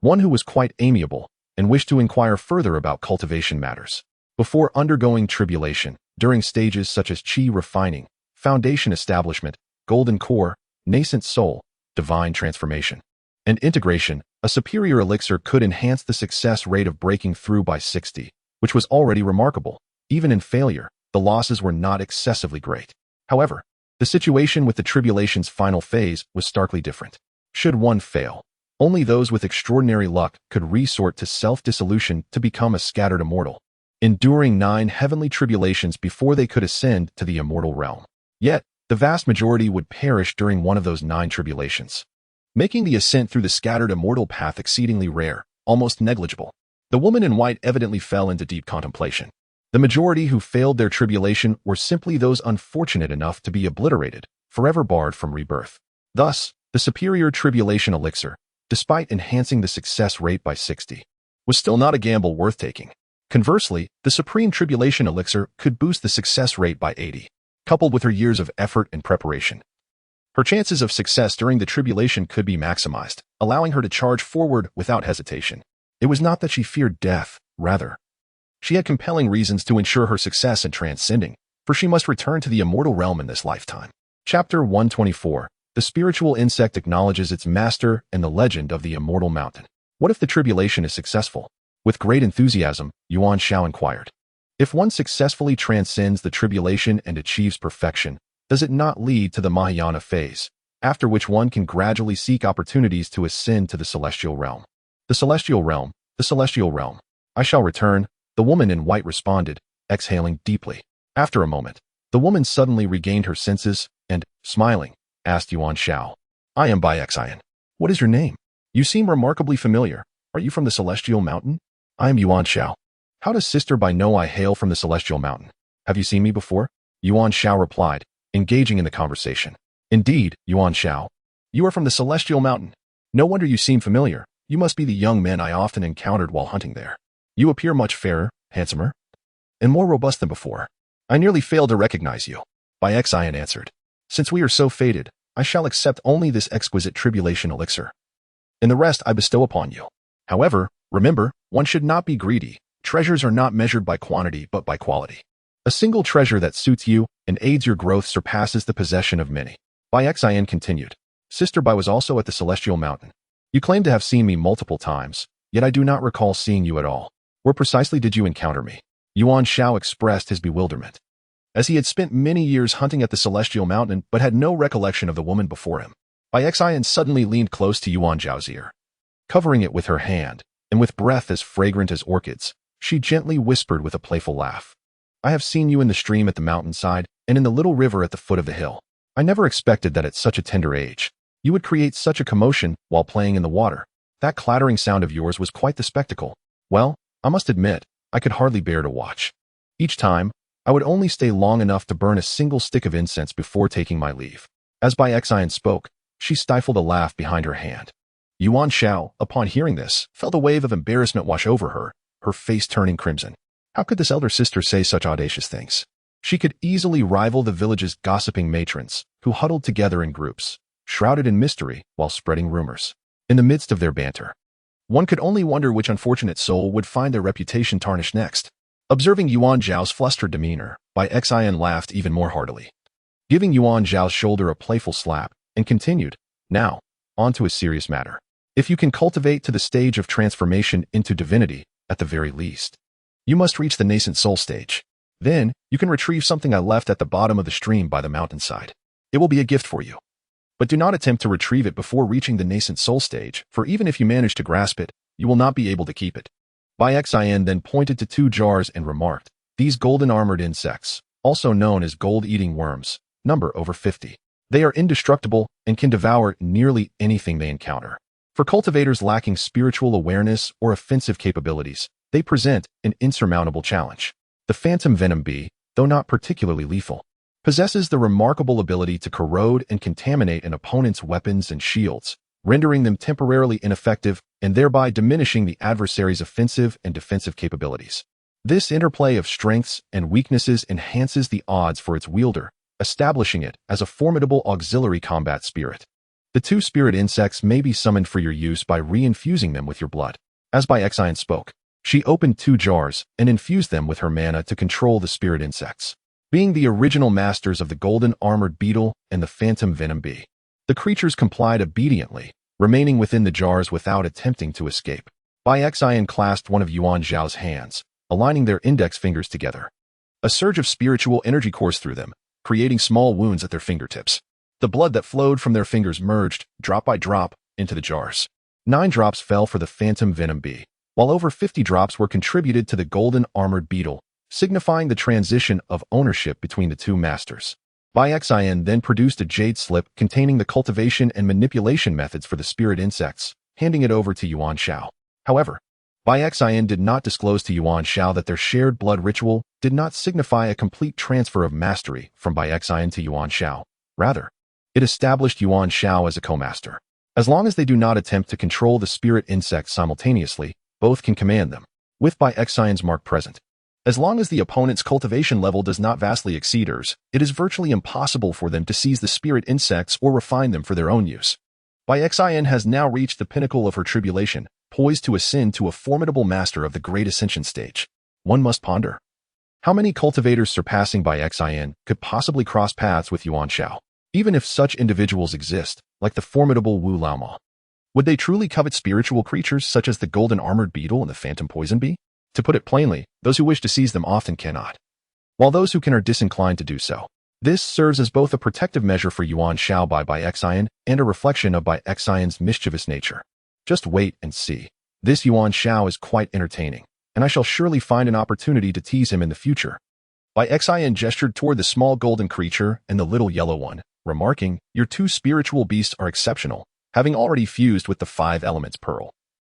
one who was quite amiable and wished to inquire further about cultivation matters. Before undergoing tribulation, during stages such as chi refining, foundation establishment, golden core, nascent soul, divine transformation, and integration, a superior elixir could enhance the success rate of breaking through by 60, which was already remarkable. Even in failure, the losses were not excessively great. However, the situation with the tribulation's final phase was starkly different. Should one fail, only those with extraordinary luck could resort to self-dissolution to become a scattered immortal, enduring 9 heavenly tribulations before they could ascend to the immortal realm. Yet, the vast majority would perish during one of those 9 tribulations, making the ascent through the scattered immortal path exceedingly rare, almost negligible. The woman in white evidently fell into deep contemplation. The majority who failed their tribulation were simply those unfortunate enough to be obliterated, forever barred from rebirth. Thus, the superior tribulation elixir, despite enhancing the success rate by 60, was still not a gamble worth taking. Conversely, the supreme tribulation elixir could boost the success rate by 80, coupled with her years of effort and preparation. Her chances of success during the tribulation could be maximized, allowing her to charge forward without hesitation. It was not that she feared death, rather, she had compelling reasons to ensure her success in transcending, for she must return to the immortal realm in this lifetime. Chapter 124. The spiritual insect acknowledges its master and the legend of the immortal mountain. What if the tribulation is successful? With great enthusiasm, Yuan Xiao inquired. If one successfully transcends the tribulation and achieves perfection, does it not lead to the Mahayana phase, after which one can gradually seek opportunities to ascend to the celestial realm? The celestial realm, the celestial realm. I shall return, the woman in white responded, exhaling deeply. After a moment, the woman suddenly regained her senses and, smiling, asked Yuan Xiao, I am Bai Xian. What is your name? You seem remarkably familiar. Are you from the celestial mountain? I am Yuan Xiao. How does Sister Bai know I hail from the celestial mountain? Have you seen me before? Yuan Xiao replied, engaging in the conversation. Indeed, Yuan Xiao. You are from the celestial mountain. No wonder you seem familiar. You must be the young men I often encountered while hunting there. You appear much fairer, handsomer, and more robust than before. I nearly failed to recognize you. Bai Xian answered. Since we are so fated, I shall accept only this exquisite tribulation elixir, and the rest I bestow upon you. However, remember, one should not be greedy. Treasures are not measured by quantity but by quality. A single treasure that suits you and aids your growth surpasses the possession of many. Bai Xian continued. Sister Bai was also at the celestial mountain. You claim to have seen me multiple times, yet I do not recall seeing you at all. Where precisely did you encounter me? Yuan Xiao expressed his bewilderment, as he had spent many years hunting at the celestial mountain but had no recollection of the woman before him. Bai Xian suddenly leaned close to Yuan Xiao's ear. Covering it with her hand, and with breath as fragrant as orchids, she gently whispered with a playful laugh. I have seen you in the stream at the mountainside and in the little river at the foot of the hill. I never expected that at such a tender age, you would create such a commotion while playing in the water. That clattering sound of yours was quite the spectacle. Well, I must admit, I could hardly bear to watch. Each time, I would only stay long enough to burn a single stick of incense before taking my leave. As Bai Xian spoke, she stifled a laugh behind her hand. Yuan Xiao, upon hearing this, felt a wave of embarrassment wash over her, her face turning crimson. How could this elder sister say such audacious things? She could easily rival the village's gossiping matrons, who huddled together in groups, shrouded in mystery while spreading rumors. In the midst of their banter, one could only wonder which unfortunate soul would find their reputation tarnished next. Observing Yuan Zhao's flustered demeanor, Bai Xian laughed even more heartily, giving Yuan Zhao's shoulder a playful slap, and continued, Now, on to a serious matter. If you can cultivate to the stage of transformation into divinity, at the very least, you must reach the nascent soul stage. Then, you can retrieve something I left at the bottom of the stream by the mountainside. It will be a gift for you. But do not attempt to retrieve it before reaching the nascent soul stage, for even if you manage to grasp it, you will not be able to keep it. Bai Xian then pointed to 2 jars and remarked, These golden-armored insects, also known as gold-eating worms, number over 50. They are indestructible and can devour nearly anything they encounter. For cultivators lacking spiritual awareness or offensive capabilities, they present an insurmountable challenge. The phantom venom bee, though not particularly lethal, possesses the remarkable ability to corrode and contaminate an opponent's weapons and shields, rendering them temporarily ineffective and thereby diminishing the adversary's offensive and defensive capabilities. This interplay of strengths and weaknesses enhances the odds for its wielder, establishing it as a formidable auxiliary combat spirit. The 2 spirit insects may be summoned for your use by reinfusing them with your blood. As Bai Xian spoke, she opened 2 jars and infused them with her mana to control the spirit insects, being the original masters of the golden armored beetle and the phantom venom bee. The creatures complied obediently, remaining within the jars without attempting to escape. Bai Xian clasped one of Yuan Zhao's hands, aligning their index fingers together. A surge of spiritual energy coursed through them, creating small wounds at their fingertips. The blood that flowed from their fingers merged, drop by drop, into the jars. 9 drops fell for the phantom venom bee, while over 50 drops were contributed to the golden armored beetle, signifying the transition of ownership between the 2 masters. Bai Xian then produced a jade slip containing the cultivation and manipulation methods for the spirit insects, handing it over to Yuan Xiao. However, Bai Xian did not disclose to Yuan Xiao that their shared blood ritual did not signify a complete transfer of mastery from Bai Xian to Yuan Xiao. Rather, it established Yuan Xiao as a co-master. As long as they do not attempt to control the spirit insects simultaneously, both can command them, with Bai Xian's mark present. As long as the opponent's cultivation level does not vastly exceed hers, it is virtually impossible for them to seize the spirit insects or refine them for their own use. Bai Xian has now reached the pinnacle of her tribulation, poised to ascend to a formidable master of the great ascension stage. One must ponder. How many cultivators surpassing Bai Xian could possibly cross paths with Yuan Xiao? Even if such individuals exist, like the formidable Wu Laoma, would they truly covet spiritual creatures such as the golden armored beetle and the phantom poison bee? To put it plainly, those who wish to seize them often cannot, while those who can are disinclined to do so. This serves as both a protective measure for Yuan Xiao by Bai Xian and a reflection of Bai Xian's mischievous nature. Just wait and see. This Yuan Xiao is quite entertaining, and I shall surely find an opportunity to tease him in the future. Bai Xian gestured toward the small golden creature and the little yellow one, remarking, Your 2 spiritual beasts are exceptional, having already fused with the 5 elements pearl,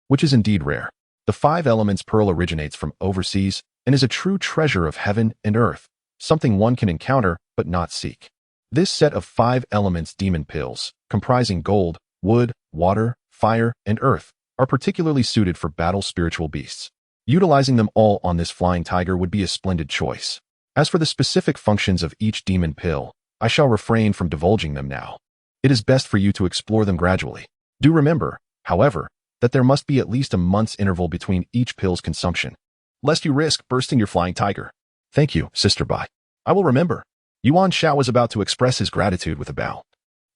which is indeed rare. The five elements pearl originates from overseas and is a true treasure of heaven and earth, something one can encounter but not seek. This set of 5 elements demon pills, comprising gold, wood, water, fire, and earth, are particularly suited for battle spiritual beasts. Utilizing them all on this flying tiger would be a splendid choice. As for the specific functions of each demon pill, I shall refrain from divulging them now. It is best for you to explore them gradually. Do remember, however, that there must be at least a month's interval between each pill's consumption, lest you risk bursting your flying tiger. Thank you, Sister Bai. I will remember. Yuan Xiao was about to express his gratitude with a bow,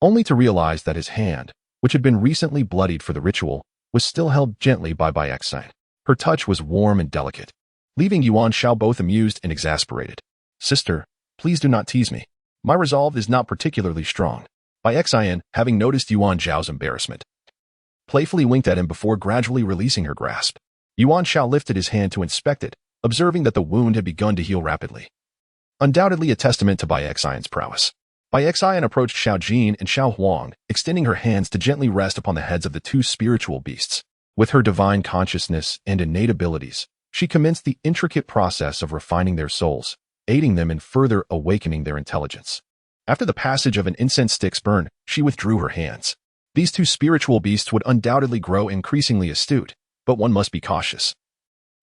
only to realize that his hand, which had been recently bloodied for the ritual, was still held gently by Bai Xine. Her touch was warm and delicate, leaving Yuan Xiao both amused and exasperated. Sister, please do not tease me. My resolve is not particularly strong. Bai Xine, having noticed Yuan Xiao's embarrassment, playfully winked at him before gradually releasing her grasp. Yuan Xiao lifted his hand to inspect it, observing that the wound had begun to heal rapidly. Undoubtedly a testament to Bai Xine's prowess. Bai Xine approached Xiao Jin and Xiao Huang, extending her hands to gently rest upon the heads of the 2 spiritual beasts. With her divine consciousness and innate abilities, she commenced the intricate process of refining their souls, aiding them in further awakening their intelligence. After the passage of an incense stick's burn, she withdrew her hands. These 2 spiritual beasts would undoubtedly grow increasingly astute, but one must be cautious.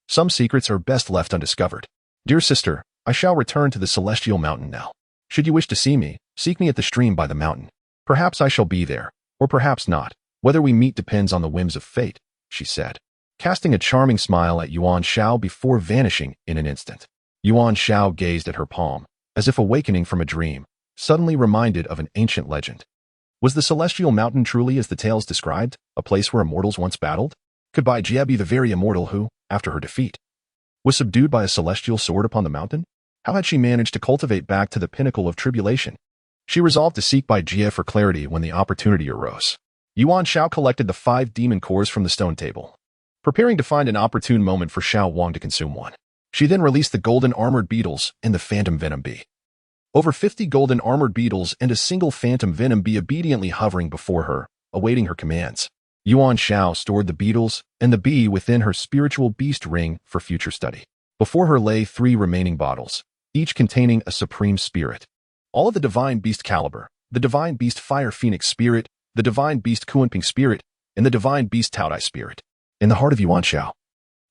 Some secrets are best left undiscovered. Dear sister, I shall return to the celestial mountain now. Should you wish to see me, seek me at the stream by the mountain. Perhaps I shall be there, or perhaps not. Whether we meet depends on the whims of fate, she said, casting a charming smile at Yuan Xiao before vanishing in an instant. Yuan Xiao gazed at her palm, as if awakening from a dream, suddenly reminded of an ancient legend. Was the celestial mountain truly as the tales described, a place where immortals once battled? Could Bai Jie be the very immortal who, after her defeat, was subdued by a celestial sword upon the mountain? How had she managed to cultivate back to the pinnacle of tribulation? She resolved to seek Bai Jie for clarity when the opportunity arose. Yuan Xiao collected the 5 demon cores from the stone table, preparing to find an opportune moment for Xiao Wang to consume one. She then released the golden armored beetles and the phantom venom bee. Over 50 golden armored beetles and a single phantom venom bee obediently hovering before her, awaiting her commands. Yuan Xiao stored the beetles and the bee within her spiritual beast ring for future study. Before her lay 3 remaining bottles, each containing a supreme spirit. All of the divine beast caliber, the divine beast fire phoenix spirit, the divine beast Confronting spirit, and the divine beast Taodai spirit. In the heart of Yuan Xiao,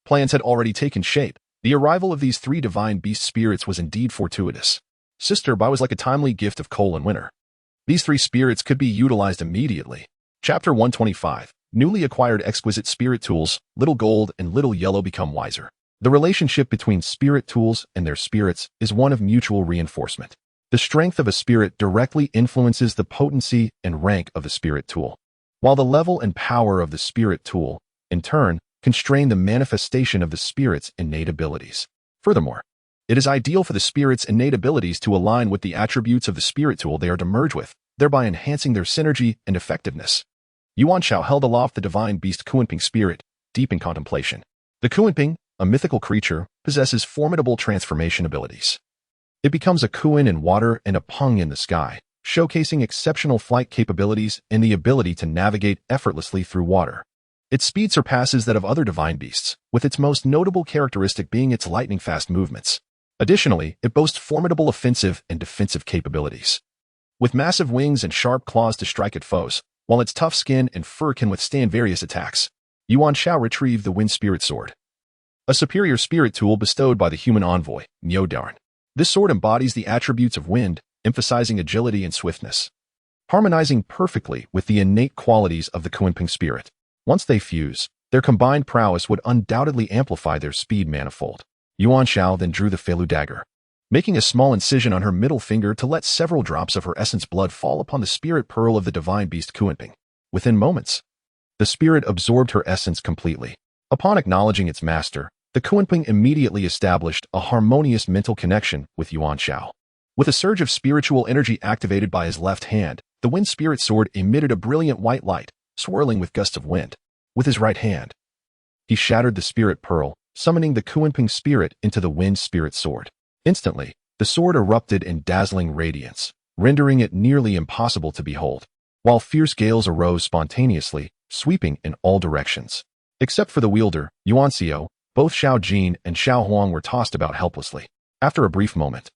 plans had already taken shape. The arrival of these 3 divine beast spirits was indeed fortuitous. Sister Bai was like a timely gift of coal in winter. These 3 spirits could be utilized immediately. Chapter 125. Newly acquired exquisite spirit tools, Little Gold and Little Yellow become wiser. The relationship between spirit tools and their spirits is one of mutual reinforcement. The strength of a spirit directly influences the potency and rank of the spirit tool, while the level and power of the spirit tool, in turn, constrain the manifestation of the spirit's innate abilities. Furthermore, it is ideal for the spirit's innate abilities to align with the attributes of the spirit tool they are to merge with, thereby enhancing their synergy and effectiveness. Yuan Xiao held aloft the divine beast Confronting spirit, deep in contemplation. The Confronting, a mythical creature, possesses formidable transformation abilities. It becomes a Kuan in water and a Peng in the sky, showcasing exceptional flight capabilities and the ability to navigate effortlessly through water. Its speed surpasses that of other divine beasts, with its most notable characteristic being its lightning-fast movements. Additionally, it boasts formidable offensive and defensive capabilities, with massive wings and sharp claws to strike at foes, while its tough skin and fur can withstand various attacks. Yuan Xiao retrieved the Wind Spirit Sword, a superior spirit tool bestowed by the human envoy, Miao Darn. This sword embodies the attributes of wind, emphasizing agility and swiftness, harmonizing perfectly with the innate qualities of the Confronting spirit. Once they fuse, their combined prowess would undoubtedly amplify their speed manifold. Yuan Xiao then drew the Feilu dagger, making a small incision on her middle finger to let several drops of her essence blood fall upon the spirit pearl of the divine beast Confronting. Within moments, the spirit absorbed her essence completely. Upon acknowledging its master, the Confronting immediately established a harmonious mental connection with Yuan Xiao. With a surge of spiritual energy activated by his left hand, the Wind Spirit Sword emitted a brilliant white light, swirling with gusts of wind. With his right hand, he shattered the spirit pearl, summoning the Confronting spirit into the Wind Spirit Sword. Instantly, the sword erupted in dazzling radiance, rendering it nearly impossible to behold, while fierce gales arose spontaneously, sweeping in all directions. Except for the wielder, Yuan Xiao, both Xiao Jin and Xiao Huang were tossed about helplessly. After a brief moment,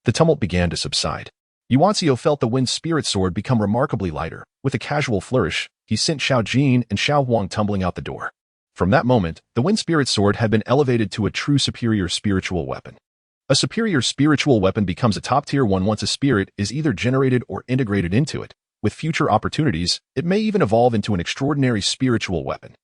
the tumult began to subside. Yuan Xiao felt the wind spirit sword become remarkably lighter. With a casual flourish, he sent Xiao Jin and Xiao Huang tumbling out the door. From that moment, the wind spirit sword had been elevated to a true superior spiritual weapon. A superior spiritual weapon becomes a top-tier one once a spirit is either generated or integrated into it. With future opportunities, it may even evolve into an extraordinary spiritual weapon.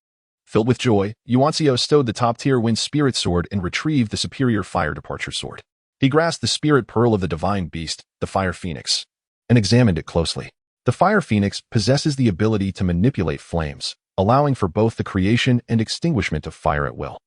Filled with joy, Yuan Xiao stowed the top-tier wind spirit sword and retrieved the superior fire departure sword. He grasped the spirit pearl of the divine beast, the fire phoenix, and examined it closely. The fire phoenix possesses the ability to manipulate flames, allowing for both the creation and extinguishment of fire at will.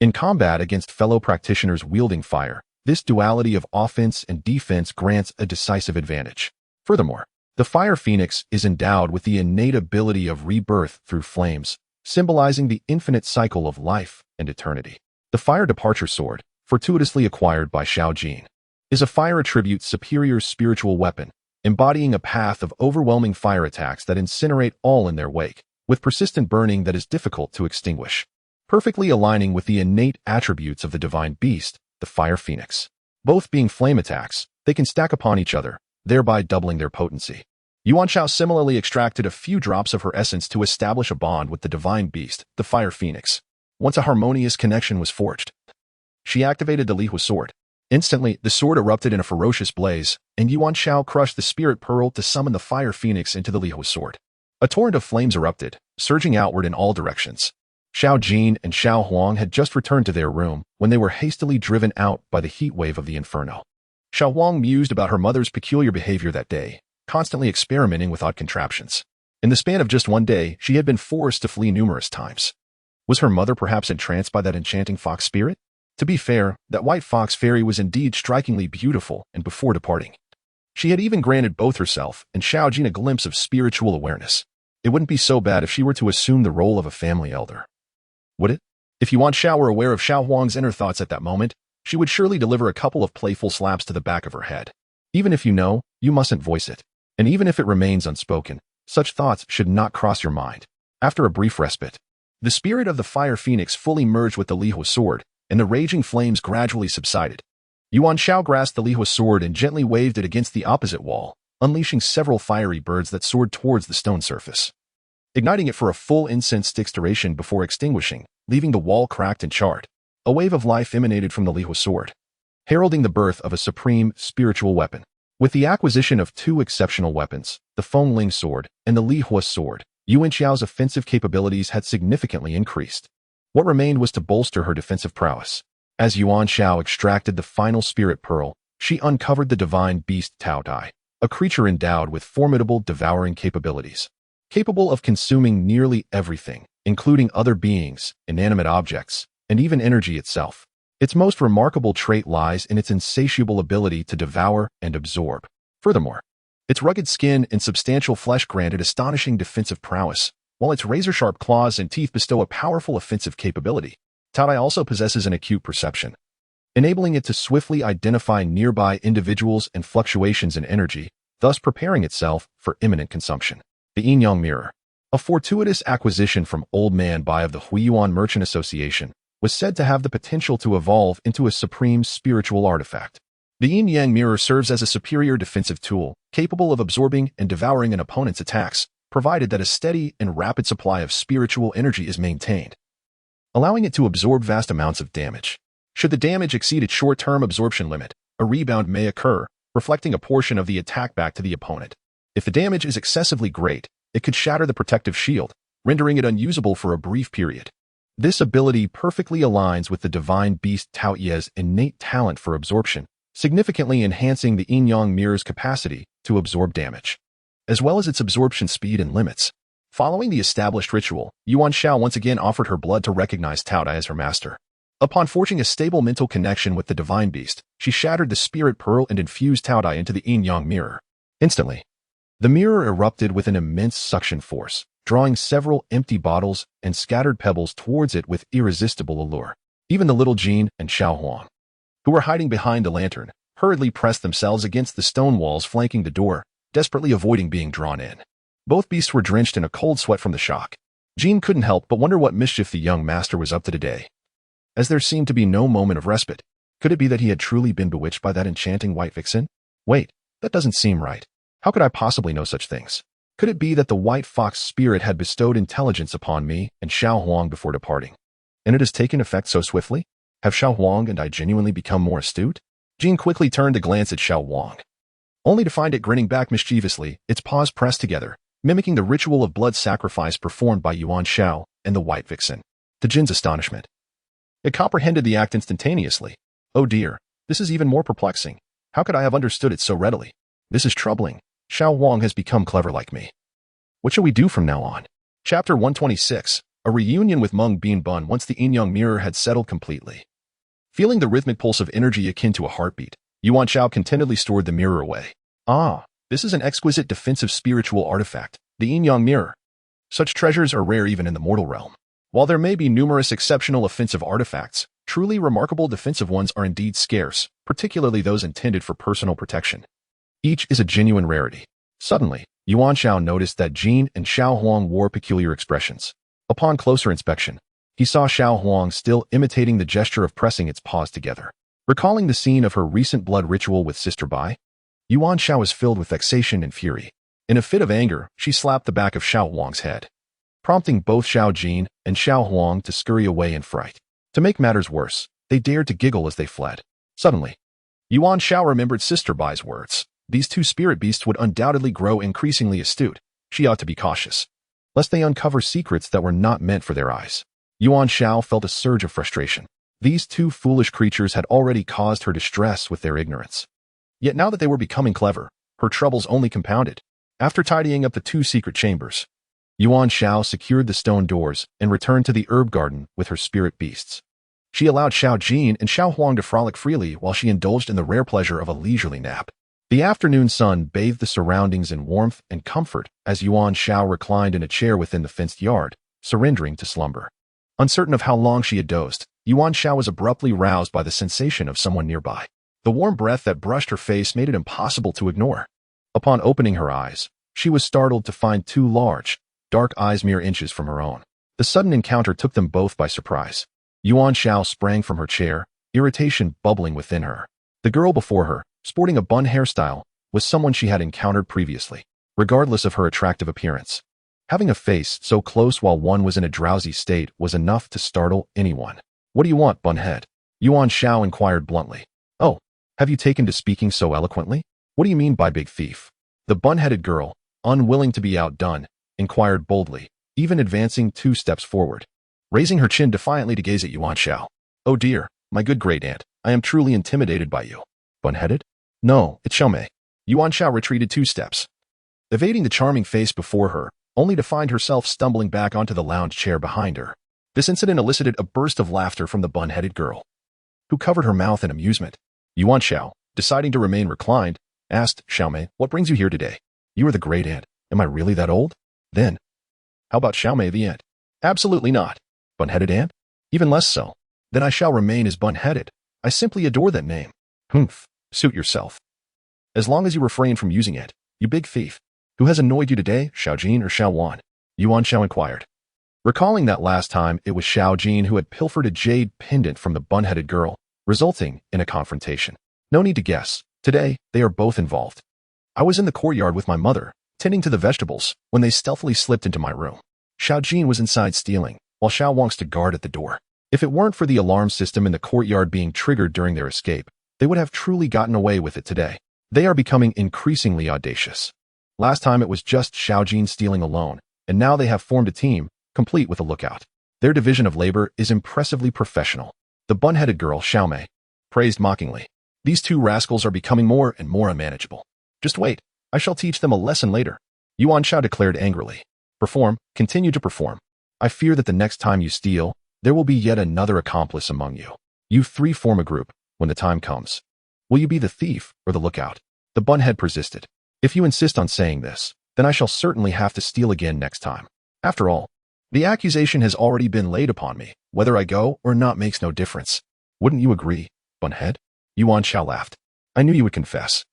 In combat against fellow practitioners wielding fire, this duality of offense and defense grants a decisive advantage. Furthermore, the fire phoenix is endowed with the innate ability of rebirth through flames, symbolizing the infinite cycle of life and eternity. The fire departure sword, fortuitously acquired by Xiao Jin, is a fire attribute superior spiritual weapon, embodying a path of overwhelming fire attacks that incinerate all in their wake, with persistent burning that is difficult to extinguish. Perfectly aligning with the innate attributes of the divine beast, the fire phoenix. Both being flame attacks, they can stack upon each other, thereby doubling their potency. Yuan Xiao similarly extracted a few drops of her essence to establish a bond with the divine beast, the fire phoenix. Once a harmonious connection was forged, she activated the Lihua sword. Instantly, the sword erupted in a ferocious blaze, and Yuan Xiao crushed the spirit pearl to summon the fire phoenix into the Lihua sword. A torrent of flames erupted, surging outward in all directions. Xiao Jin and Xiao Huang had just returned to their room when they were hastily driven out by the heat wave of the inferno. Xiao Huang mused about her mother's peculiar behavior that day, constantly experimenting with odd contraptions. In the span of just one day, she had been forced to flee numerous times. Was her mother perhaps entranced by that enchanting fox spirit? To be fair, that white fox fairy was indeed strikingly beautiful, and before departing, she had even granted both herself and Xiao Jin a glimpse of spiritual awareness. It wouldn't be so bad if she were to assume the role of a family elder. Would it? If Yuan Xiao were aware of Xiao Huang's inner thoughts at that moment, she would surely deliver a couple of playful slaps to the back of her head. Even if you know, you mustn't voice it. And even if it remains unspoken, such thoughts should not cross your mind. After a brief respite, the spirit of the fire phoenix fully merged with the Lihua sword, and the raging flames gradually subsided. Yuan Xiao grasped the Lihua sword and gently waved it against the opposite wall, unleashing several fiery birds that soared towards the stone surface, igniting it for a full incense stick's duration before extinguishing, leaving the wall cracked and charred. A wave of life emanated from the Lihua sword, heralding the birth of a supreme spiritual weapon. With the acquisition of two exceptional weapons, the Fengling sword and the Lihua sword, Yuan Xiao's offensive capabilities had significantly increased. What remained was to bolster her defensive prowess. As Yuan Xiao extracted the final spirit pearl, she uncovered the divine beast Tao Dai, a creature endowed with formidable devouring capabilities, capable of consuming nearly everything, including other beings, inanimate objects, and even energy itself. Its most remarkable trait lies in its insatiable ability to devour and absorb. Furthermore, its rugged skin and substantial flesh granted astonishing defensive prowess, while its razor-sharp claws and teeth bestow a powerful offensive capability. Tao Dai also possesses an acute perception, enabling it to swiftly identify nearby individuals and fluctuations in energy, thus preparing itself for imminent consumption. The Yin-Yang Mirror, a fortuitous acquisition from Old Man Bai of the Huiyuan Merchant Association, was said to have the potential to evolve into a supreme spiritual artifact. The Yin-Yang Mirror serves as a superior defensive tool, capable of absorbing and devouring an opponent's attacks, provided that a steady and rapid supply of spiritual energy is maintained, allowing it to absorb vast amounts of damage. Should the damage exceed its short-term absorption limit, a rebound may occur, reflecting a portion of the attack back to the opponent. If the damage is excessively great, it could shatter the protective shield, rendering it unusable for a brief period. This ability perfectly aligns with the divine beast Tao Ye's innate talent for absorption, significantly enhancing the Yin-Yang Mirror's capacity to absorb damage, as well as its absorption speed and limits. Following the established ritual, Yuan Xiao once again offered her blood to recognize Tao Dai as her master. Upon forging a stable mental connection with the divine beast, she shattered the spirit pearl and infused Tao Dai into the Yin-Yang Mirror. Instantly, the mirror erupted with an immense suction force, drawing several empty bottles and scattered pebbles towards it with irresistible allure. Even the little Jin and Xiao Huang, who were hiding behind the lantern, hurriedly pressed themselves against the stone walls flanking the door, desperately avoiding being drawn in. Both beasts were drenched in a cold sweat from the shock. Jean couldn't help but wonder what mischief the young master was up to today, as there seemed to be no moment of respite. Could it be that he had truly been bewitched by that enchanting white vixen? Wait, that doesn't seem right. How could I possibly know such things? Could it be that the white fox spirit had bestowed intelligence upon me and Xiao Huang before departing, and it has taken effect so swiftly? Have Xiao Huang and I genuinely become more astute? Jean quickly turned to glance at Xiao Huang, only to find it grinning back mischievously, its paws pressed together, mimicking the ritual of blood sacrifice performed by Yuan Xiao and the white vixen. To Jin's astonishment, it comprehended the act instantaneously. Oh dear, this is even more perplexing. How could I have understood it so readily? This is troubling. Xiao Huang has become clever like me. What shall we do from now on? Chapter 126, a reunion with Meng Bean Bun once the yin-yang mirror had settled completely. Feeling the rhythmic pulse of energy akin to a heartbeat, Yuan Xiao contentedly stored the mirror away. Ah, this is an exquisite defensive spiritual artifact, the yin-yang mirror. Such treasures are rare even in the mortal realm. While there may be numerous exceptional offensive artifacts, truly remarkable defensive ones are indeed scarce, particularly those intended for personal protection. Each is a genuine rarity. Suddenly, Yuan Xiao noticed that Jean and Xiao Huang wore peculiar expressions. Upon closer inspection, he saw Xiao Huang still imitating the gesture of pressing its paws together. Recalling the scene of her recent blood ritual with Sister Bai, Yuan Xiao was filled with vexation and fury. In a fit of anger, she slapped the back of Xiao Huang's head, prompting both Xiao Jin and Xiao Huang to scurry away in fright. To make matters worse, they dared to giggle as they fled. Suddenly, Yuan Xiao remembered Sister Bai's words. These two spirit beasts would undoubtedly grow increasingly astute. She ought to be cautious, lest they uncover secrets that were not meant for their eyes. Yuan Xiao felt a surge of frustration. These two foolish creatures had already caused her distress with their ignorance. Yet now that they were becoming clever, her troubles only compounded. After tidying up the two secret chambers, Yuan Xiao secured the stone doors and returned to the herb garden with her spirit beasts. She allowed Xiao Jin and Xiao Huang to frolic freely while she indulged in the rare pleasure of a leisurely nap. The afternoon sun bathed the surroundings in warmth and comfort as Yuan Xiao reclined in a chair within the fenced yard, surrendering to slumber. Uncertain of how long she had dozed, Yuan Xiao was abruptly roused by the sensation of someone nearby. The warm breath that brushed her face made it impossible to ignore. Upon opening her eyes, she was startled to find two large, dark eyes mere inches from her own. The sudden encounter took them both by surprise. Yuan Xiao sprang from her chair, irritation bubbling within her. The girl before her, sporting a bun hairstyle, was someone she had encountered previously, regardless of her attractive appearance. Having a face so close while one was in a drowsy state was enough to startle anyone. What do you want, bunhead? Yuan Xiao inquired bluntly. Oh, have you taken to speaking so eloquently? What do you mean by big thief? The bun-headed girl, unwilling to be outdone, inquired boldly, even advancing 2 steps forward, raising her chin defiantly to gaze at Yuan Xiao. Oh dear, my good great-aunt, I am truly intimidated by you. Bun-headed? No, it's Xiaomei. Yuan Xiao retreated 2 steps, evading the charming face before her, only to find herself stumbling back onto the lounge chair behind her. This incident elicited a burst of laughter from the bun-headed girl, who covered her mouth in amusement. Yuan Xiao, deciding to remain reclined, asked, Xiaomei, what brings you here today? You are the great aunt. Am I really that old? Then, how about Xiaomei the aunt? Absolutely not. Bun-headed aunt? Even less so. Then I shall remain as bun-headed. I simply adore that name. Humph, suit yourself. As long as you refrain from using it, you big thief. Who has annoyed you today, Xiao Jin or Xiao Wan? Yuan Xiao inquired. Recalling that last time it was Xiao Jin who had pilfered a jade pendant from the bun-headed girl, resulting in a confrontation. No need to guess. Today, they are both involved. I was in the courtyard with my mother, tending to the vegetables, when they stealthily slipped into my room. Xiao Jin was inside stealing, while Xiao Wang stood guard at the door. If it weren't for the alarm system in the courtyard being triggered during their escape, they would have truly gotten away with it today. They are becoming increasingly audacious. Last time it was just Xiao Jin stealing alone, and now they have formed a team, complete with a lookout. Their division of labor is impressively professional. The bun-headed girl, Xiaomei, praised mockingly. These two rascals are becoming more and more unmanageable. Just wait, I shall teach them a lesson later. Yuan Xiao declared angrily. Perform, continue to perform. I fear that the next time you steal, there will be yet another accomplice among you. You 3 form a group, when the time comes. Will you be the thief or the lookout? The bunhead persisted. If you insist on saying this, then I shall certainly have to steal again next time. After all, the accusation has already been laid upon me. Whether I go or not makes no difference. Wouldn't you agree, bunhead? Yuan Xiao laughed. I knew you would confess.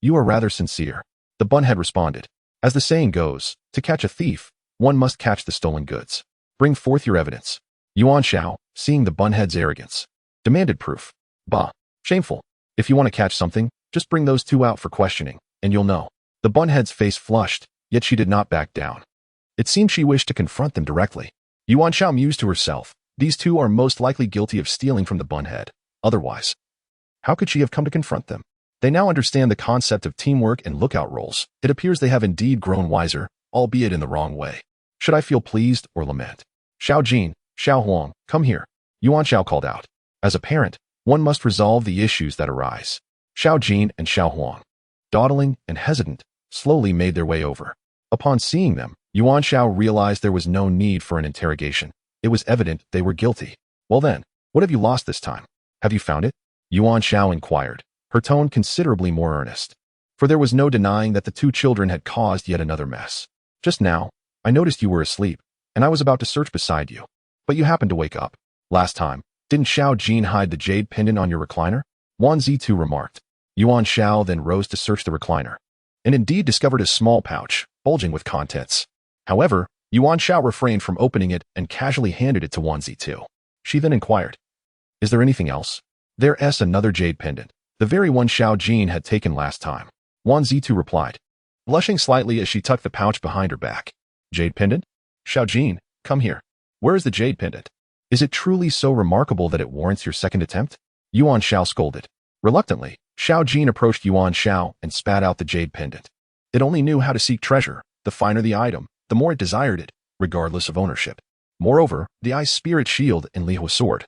You are rather sincere. The bunhead responded. As the saying goes, to catch a thief, One must catch the stolen goods. Bring forth your evidence. Yuan Xiao, seeing the bunhead's arrogance, demanded proof. Bah, shameful. If you want to catch something, just bring those two out for questioning, and you'll know. The bunhead's face flushed, yet she did not back down. It seemed she wished to confront them directly. Yuan Xiao mused to herself, these two are most likely guilty of stealing from the bunhead. Otherwise, how could she have come to confront them? They now understand the concept of teamwork and lookout roles. It appears they have indeed grown wiser, albeit in the wrong way. Should I feel pleased or lament? Xiao Jin, Xiao Huang, come here. Yuan Xiao called out. As a parent, one must resolve the issues that arise. Xiao Jin and Xiao Huang, dawdling and hesitant, slowly made their way over. Upon seeing them, Yuan Xiao realized there was no need for an interrogation. It was evident they were guilty. Well then, what have you lost this time? Have you found it? Yuan Xiao inquired, her tone considerably more earnest. For there was no denying that the two children had caused yet another mess. Just now, I noticed you were asleep, and I was about to search beside you. But you happened to wake up. Last time, didn't Xiao Jin hide the jade pendant on your recliner? Wan Zitu remarked. Yuan Xiao then rose to search the recliner, and indeed discovered a small pouch, bulging with contents. However, Yuan Xiao refrained from opening it and casually handed it to Wan Zitu. She then inquired, is there anything else? There's another jade pendant, the very one Xiao Jin had taken last time. Wan Zitu replied, blushing slightly as she tucked the pouch behind her back. Jade pendant? Xiao Jin, come here. Where is the jade pendant? Is it truly so remarkable that it warrants your second attempt? Yuan Xiao scolded. Reluctantly, Xiao Jin approached Yuan Xiao and spat out the jade pendant. It only knew how to seek treasure. The finer the item, the more it desired it, regardless of ownership. Moreover, the ice spirit shield and Lihua sword,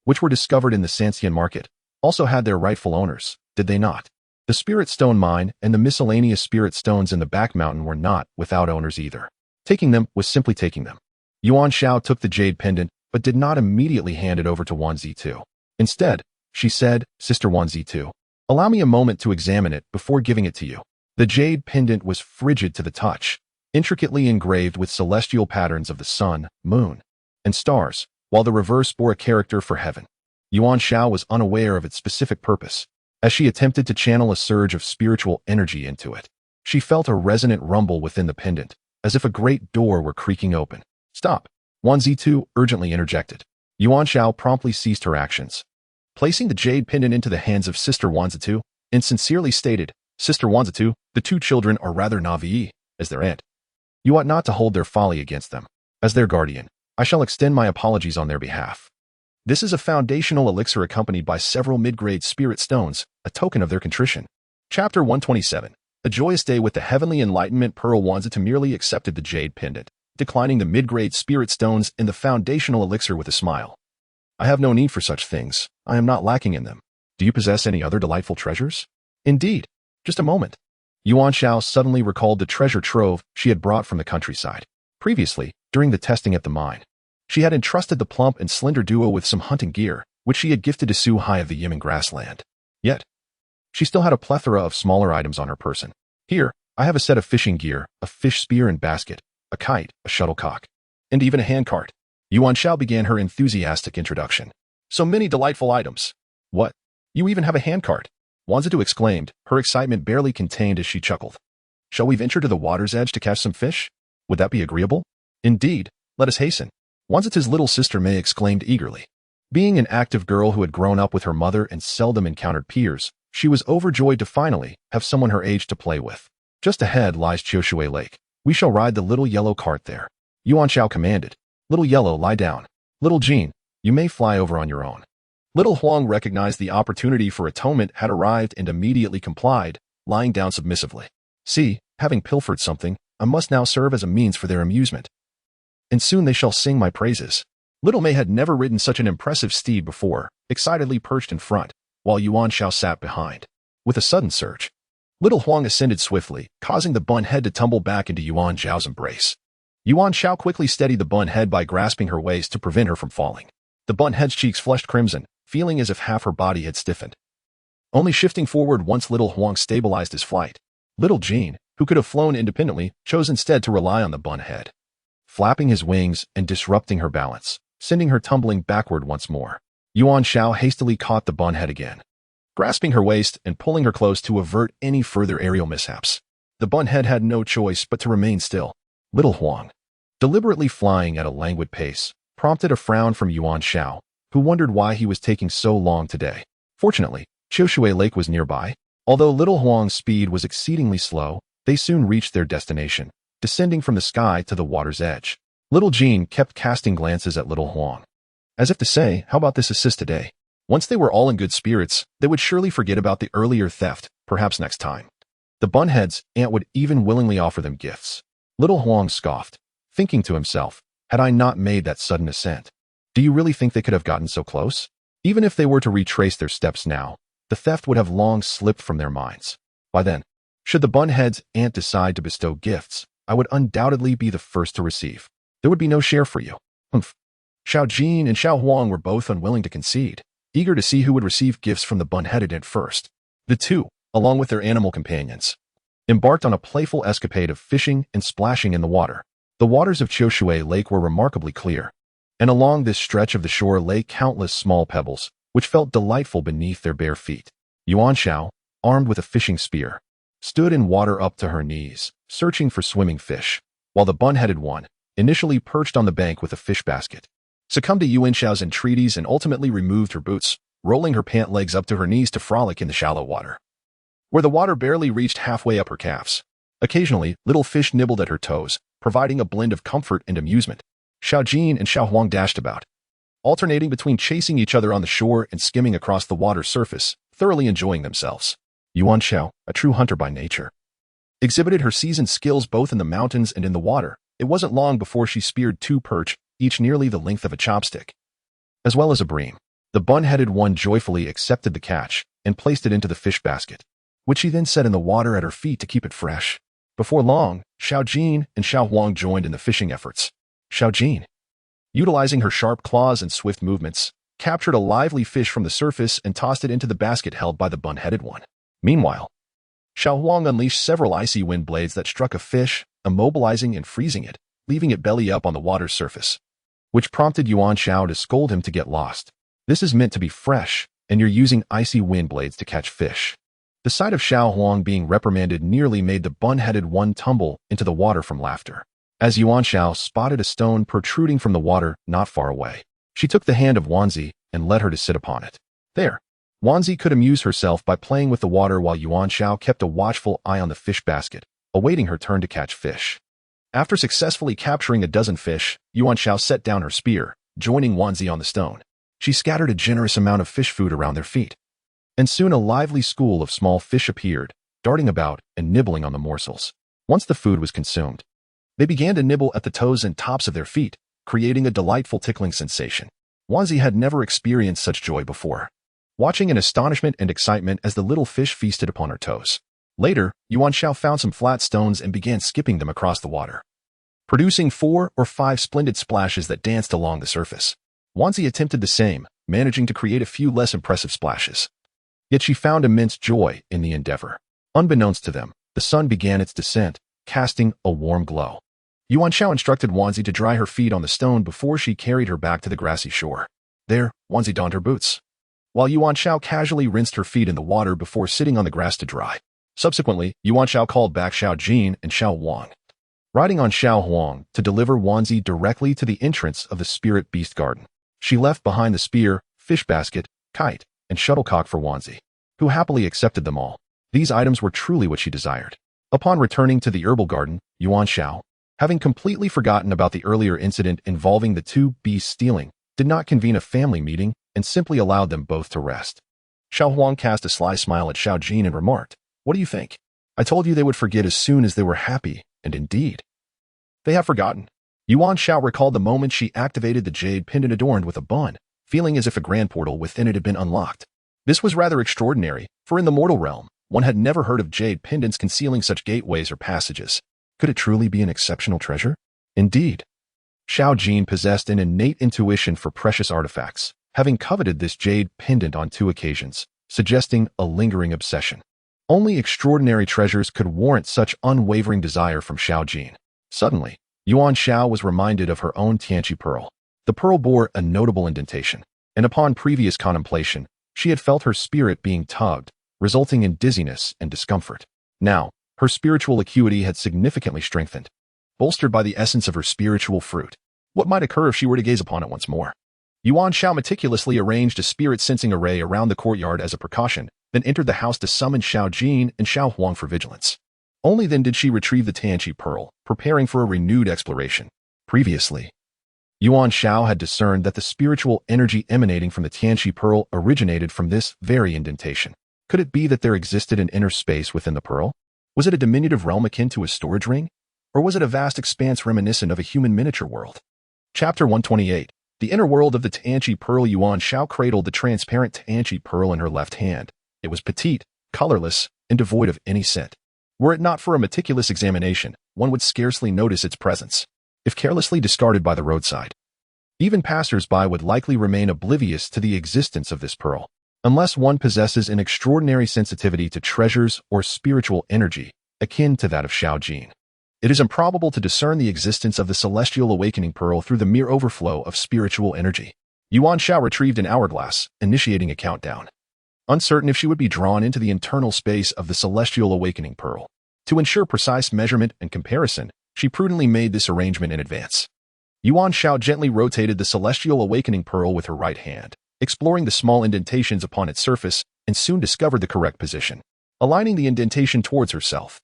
which were discovered in the Sanxian market, also had their rightful owners, did they not? The spirit stone mine and the miscellaneous spirit stones in the back mountain were not without owners either. Taking them was simply taking them. Yuan Xiao took the jade pendant, but did not immediately hand it over to Wan Zitu. Instead, she said, Sister Wan Zitu, allow me a moment to examine it before giving it to you. The jade pendant was frigid to the touch, intricately engraved with celestial patterns of the sun, moon, and stars, while the reverse bore a character for heaven. Yuan Xiao was unaware of its specific purpose. As she attempted to channel a surge of spiritual energy into it, she felt a resonant rumble within the pendant, as if a great door were creaking open. Stop! Wan Zitu urgently interjected. Yuan Xiao promptly ceased her actions, placing the jade pendant into the hands of Sister Wan Zitu, and sincerely stated, Sister Wan Zitu, the two children are rather naive, as their aunt. You ought not to hold their folly against them. As their guardian, I shall extend my apologies on their behalf. This is a foundational elixir accompanied by several mid-grade spirit stones, a token of their contrition. Chapter 127. A joyous day with the heavenly enlightenment. Pearl Wan Zitu merely accepted the jade pendant, declining the mid-grade spirit stones and the foundational elixir with a smile. I have no need for such things. I am not lacking in them. Do you possess any other delightful treasures? Indeed. Just a moment. Yuan Xiao suddenly recalled the treasure trove she had brought from the countryside. Previously, during the testing at the mine, she had entrusted the plump and slender duo with some hunting gear, which she had gifted to Su Hai of the Yimin grassland. Yet, she still had a plethora of smaller items on her person. Here, I have a set of fishing gear, a fish spear and basket, a kite, a shuttlecock, and even a handcart. Yuan Xiao began her enthusiastic introduction. So many delightful items. What? You even have a handcart? Wan Zitu exclaimed, her excitement barely contained as she chuckled. Shall we venture to the water's edge to catch some fish? Would that be agreeable? Indeed, let us hasten. Wan Zitu's little sister Mei exclaimed eagerly. Being an active girl who had grown up with her mother and seldom encountered peers, she was overjoyed to finally have someone her age to play with. Just ahead lies Qiushui Lake. We shall ride the little yellow cart there. Yuan Xiao commanded. Little Yellow, lie down. Little Jean, you may fly over on your own. Little Huang recognized the opportunity for atonement had arrived and immediately complied, lying down submissively. See, having pilfered something, I must now serve as a means for their amusement. And soon they shall sing my praises. Little Mei had never ridden such an impressive steed before, excitedly perched in front, while Yuan Xiao sat behind. With a sudden surge, Little Huang ascended swiftly, causing the bun head to tumble back into Yuan Xiao's embrace. Yuan Xiao quickly steadied the bun head by grasping her waist to prevent her from falling. The bun head's cheeks flushed crimson, feeling as if half her body had stiffened, only shifting forward once Little Huang stabilized his flight. Little Jean, who could have flown independently, chose instead to rely on the bun head, flapping his wings and disrupting her balance, sending her tumbling backward once more. Yuan Xiao hastily caught the bun head again, grasping her waist and pulling her close to avert any further aerial mishaps. The bun head had no choice but to remain still. Little Huang, deliberately flying at a languid pace, prompted a frown from Yuan Xiao, who wondered why he was taking so long today. Fortunately, Qiushui Lake was nearby. Although little Huang's speed was exceedingly slow, they soon reached their destination, descending from the sky to the water's edge. Little Jean kept casting glances at little Huang, as if to say, how about this assist today? Once they were all in good spirits, they would surely forget about the earlier theft, perhaps next time. The bunhead's aunt would even willingly offer them gifts. Little Huang scoffed, thinking to himself, had I not made that sudden ascent? Do you really think they could have gotten so close? Even if they were to retrace their steps now, the theft would have long slipped from their minds. By then, should the bunhead's aunt decide to bestow gifts, I would undoubtedly be the first to receive. There would be no share for you. Humph. Xiao Jin and Xiao Huang were both unwilling to concede, eager to see who would receive gifts from the bunheaded aunt first. The two, along with their animal companions, embarked on a playful escapade of fishing and splashing in the water. The waters of Qiushui Lake were remarkably clear, and along this stretch of the shore lay countless small pebbles, which felt delightful beneath their bare feet. Yuan Xiao, armed with a fishing spear, stood in water up to her knees, searching for swimming fish, while the bun-headed one, initially perched on the bank with a fish basket, succumbed to Yuan Xiao's entreaties and ultimately removed her boots, rolling her pant legs up to her knees to frolic in the shallow water, where the water barely reached halfway up her calves. Occasionally, little fish nibbled at her toes, providing a blend of comfort and amusement. Xiao Jin and Xiao Huang dashed about, alternating between chasing each other on the shore and skimming across the water's surface, thoroughly enjoying themselves. Yuan Xiao, a true hunter by nature, exhibited her seasoned skills both in the mountains and in the water. It wasn't long before she speared 2 perch, each nearly the length of a chopstick, as well as a bream. The bun-headed one joyfully accepted the catch and placed it into the fish basket, which she then set in the water at her feet to keep it fresh. Before long, Xiao Jin and Xiao Huang joined in the fishing efforts. Xiao Jin, utilizing her sharp claws and swift movements, captured a lively fish from the surface and tossed it into the basket held by the bun-headed one. Meanwhile, Xiao Huang unleashed several icy wind blades that struck a fish, immobilizing and freezing it, leaving it belly up on the water's surface, which prompted Yuan Xiao to scold him to get lost. This is meant to be fresh, and you're using icy wind blades to catch fish. The sight of Xiao Huang being reprimanded nearly made the bun-headed one tumble into the water from laughter. As Yuan Xiao spotted a stone protruding from the water not far away, she took the hand of Wanzi and led her to sit upon it. There, Wanzi could amuse herself by playing with the water while Yuan Xiao kept a watchful eye on the fish basket, awaiting her turn to catch fish. After successfully capturing a dozen fish, Yuan Xiao set down her spear, joining Wanzi on the stone. She scattered a generous amount of fish food around their feet, and soon a lively school of small fish appeared, darting about and nibbling on the morsels. Once the food was consumed, they began to nibble at the toes and tops of their feet, creating a delightful tickling sensation. Wanzi had never experienced such joy before, watching in astonishment and excitement as the little fish feasted upon her toes. Later, Yuan Xiao found some flat stones and began skipping them across the water, producing 4 or 5 splendid splashes that danced along the surface. Wanzi attempted the same, managing to create a few less impressive splashes. Yet she found immense joy in the endeavor. Unbeknownst to them, the sun began its descent, casting a warm glow. Yuan Xiao instructed Wanzi to dry her feet on the stone before she carried her back to the grassy shore. There, Wanzi donned her boots, while Yuan Xiao casually rinsed her feet in the water before sitting on the grass to dry. Subsequently, Yuan Xiao called back Xiao Jin and Xiao Huang, riding on Xiao Huang to deliver Wanzi directly to the entrance of the spirit beast garden. She left behind the spear, fish basket, kite, and shuttlecock for Wanzi, who happily accepted them all. These items were truly what she desired. Upon returning to the herbal garden, Yuan Xiao, having completely forgotten about the earlier incident involving the 2 beasts stealing, did not convene a family meeting and simply allowed them both to rest. Xiao Huang cast a sly smile at Xiao Jin and remarked, "What do you think? I told you they would forget as soon as they were happy, and indeed, they have forgotten." Yuan Xiao recalled the moment she activated the jade pendant adorned with a bun, feeling as if a grand portal within it had been unlocked. This was rather extraordinary, for in the mortal realm, one had never heard of jade pendants concealing such gateways or passages. Could it truly be an exceptional treasure? Indeed. Xiao Jin possessed an innate intuition for precious artifacts, having coveted this jade pendant on 2 occasions, suggesting a lingering obsession. Only extraordinary treasures could warrant such unwavering desire from Xiao Jin. Suddenly, Yuan Xiao was reminded of her own Tianqi pearl. The pearl bore a notable indentation, and upon previous contemplation, she had felt her spirit being tugged, resulting in dizziness and discomfort. Now, her spiritual acuity had significantly strengthened, bolstered by the essence of her spiritual fruit. What might occur if she were to gaze upon it once more? Yuan Xiao meticulously arranged a spirit-sensing array around the courtyard as a precaution, then entered the house to summon Xiao Jin and Xiao Huang for vigilance. Only then did she retrieve the Tianqi pearl, preparing for a renewed exploration. Previously, Yuan Xiao had discerned that the spiritual energy emanating from the Tianqi pearl originated from this very indentation. Could it be that there existed an inner space within the pearl? Was it a diminutive realm akin to a storage ring? Or was it a vast expanse reminiscent of a human miniature world? Chapter 128. The inner world of the Tianqi pearl. Yuan Xiao cradled the transparent Tianqi pearl in her left hand. It was petite, colorless, and devoid of any scent. Were it not for a meticulous examination, one would scarcely notice its presence. If carelessly discarded by the roadside, even passers-by would likely remain oblivious to the existence of this pearl, unless one possesses an extraordinary sensitivity to treasures or spiritual energy, akin to that of Xiao Jin. It is improbable to discern the existence of the celestial awakening pearl through the mere overflow of spiritual energy. Yuan Xiao retrieved an hourglass, initiating a countdown. Uncertain if she would be drawn into the internal space of the celestial awakening pearl. To ensure precise measurement and comparison, she prudently made this arrangement in advance. Yuan Xiao gently rotated the celestial awakening pearl with her right hand, exploring the small indentations upon its surface, and soon discovered the correct position. Aligning the indentation towards herself,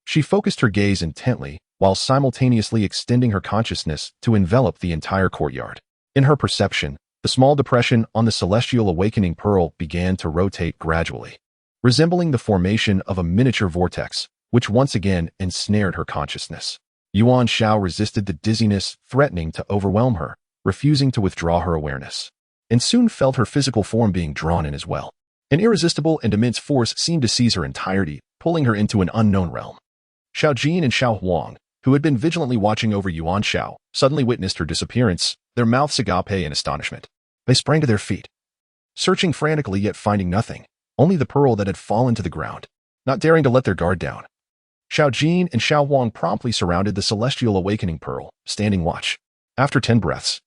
she focused her gaze intently, while simultaneously extending her consciousness to envelop the entire courtyard. In her perception, the small depression on the celestial awakening pearl began to rotate gradually, resembling the formation of a miniature vortex, which once again ensnared her consciousness. Yuan Xiao resisted the dizziness threatening to overwhelm her, refusing to withdraw her awareness, and soon felt her physical form being drawn in as well. An irresistible and immense force seemed to seize her entirety, pulling her into an unknown realm. Xiao Jin and Xiao Huang, who had been vigilantly watching over Yuan Xiao, suddenly witnessed her disappearance, their mouths agape in astonishment. They sprang to their feet, searching frantically yet finding nothing, only the pearl that had fallen to the ground. Not daring to let their guard down, Xiao Jin and Xiao Huang promptly surrounded the celestial awakening pearl, standing watch. After 10 breaths,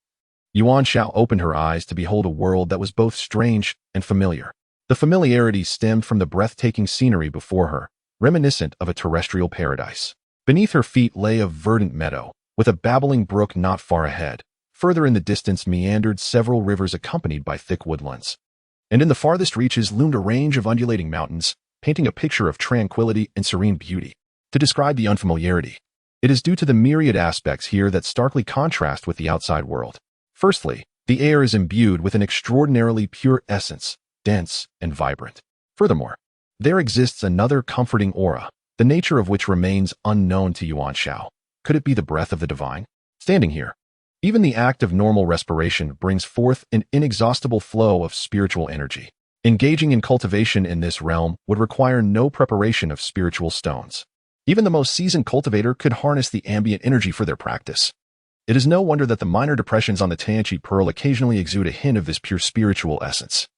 Yuan Xiao opened her eyes to behold a world that was both strange and familiar. The familiarity stemmed from the breathtaking scenery before her, reminiscent of a terrestrial paradise. Beneath her feet lay a verdant meadow, with a babbling brook not far ahead. Further in the distance meandered several rivers accompanied by thick woodlands. And in the farthest reaches loomed a range of undulating mountains, painting a picture of tranquility and serene beauty. To describe the unfamiliarity, it is due to the myriad aspects here that starkly contrast with the outside world. Firstly, the air is imbued with an extraordinarily pure essence, dense and vibrant. Furthermore, there exists another comforting aura, the nature of which remains unknown to Yuan Xiao. Could it be the breath of the divine? Standing here, even the act of normal respiration brings forth an inexhaustible flow of spiritual energy. Engaging in cultivation in this realm would require no preparation of spiritual stones. Even the most seasoned cultivator could harness the ambient energy for their practice. It is no wonder that the minor depressions on the Tianqi pearl occasionally exude a hint of this pure spiritual essence,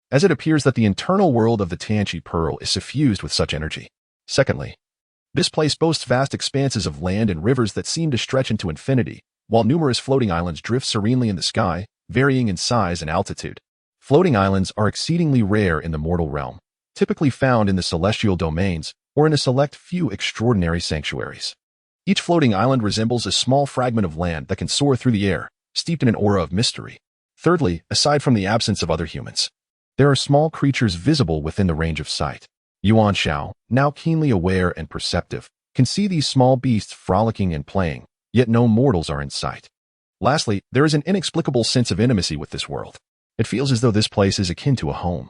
as it appears that the internal world of the Tianqi pearl is suffused with such energy. Secondly, this place boasts vast expanses of land and rivers that seem to stretch into infinity, while numerous floating islands drift serenely in the sky, varying in size and altitude. Floating islands are exceedingly rare in the mortal realm, typically found in the celestial domains or in a select few extraordinary sanctuaries. Each floating island resembles a small fragment of land that can soar through the air, steeped in an aura of mystery. Thirdly, aside from the absence of other humans, there are small creatures visible within the range of sight. Yuan Xiao, now keenly aware and perceptive, can see these small beasts frolicking and playing, yet no mortals are in sight. Lastly, there is an inexplicable sense of intimacy with this world. It feels as though this place is akin to a home,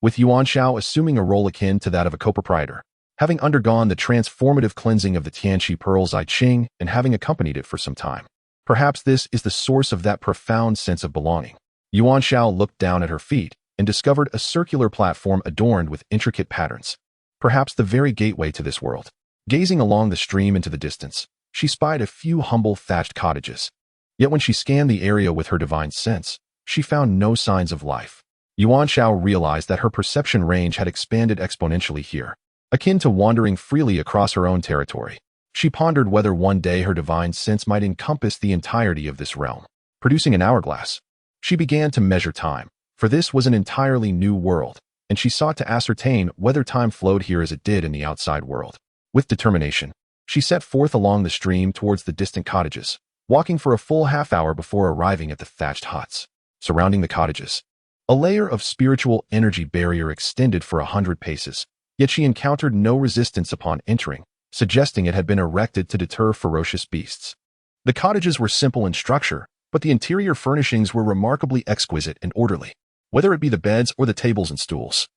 with Yuan Xiao assuming a role akin to that of a co-proprietor, having undergone the transformative cleansing of the Tianqi pearl's I Ching and having accompanied it for some time. Perhaps this is the source of that profound sense of belonging. Yuan Xiao looked down at her feet and discovered a circular platform adorned with intricate patterns, perhaps the very gateway to this world. Gazing along the stream into the distance, she spied a few humble thatched cottages. Yet when she scanned the area with her divine sense, she found no signs of life. Yuan Xiao realized that her perception range had expanded exponentially here, akin to wandering freely across her own territory. She pondered whether one day her divine sense might encompass the entirety of this realm. Producing an hourglass, she began to measure time, for this was an entirely new world, and she sought to ascertain whether time flowed here as it did in the outside world. With determination, She set forth along the stream towards the distant cottages, walking for a full half-hour before arriving at the thatched huts. Surrounding the cottages, a layer of spiritual energy barrier extended for 100 paces, yet she encountered no resistance upon entering, suggesting it had been erected to deter ferocious beasts. The cottages were simple in structure, but the interior furnishings were remarkably exquisite and orderly, whether it be the beds or the tables and stools.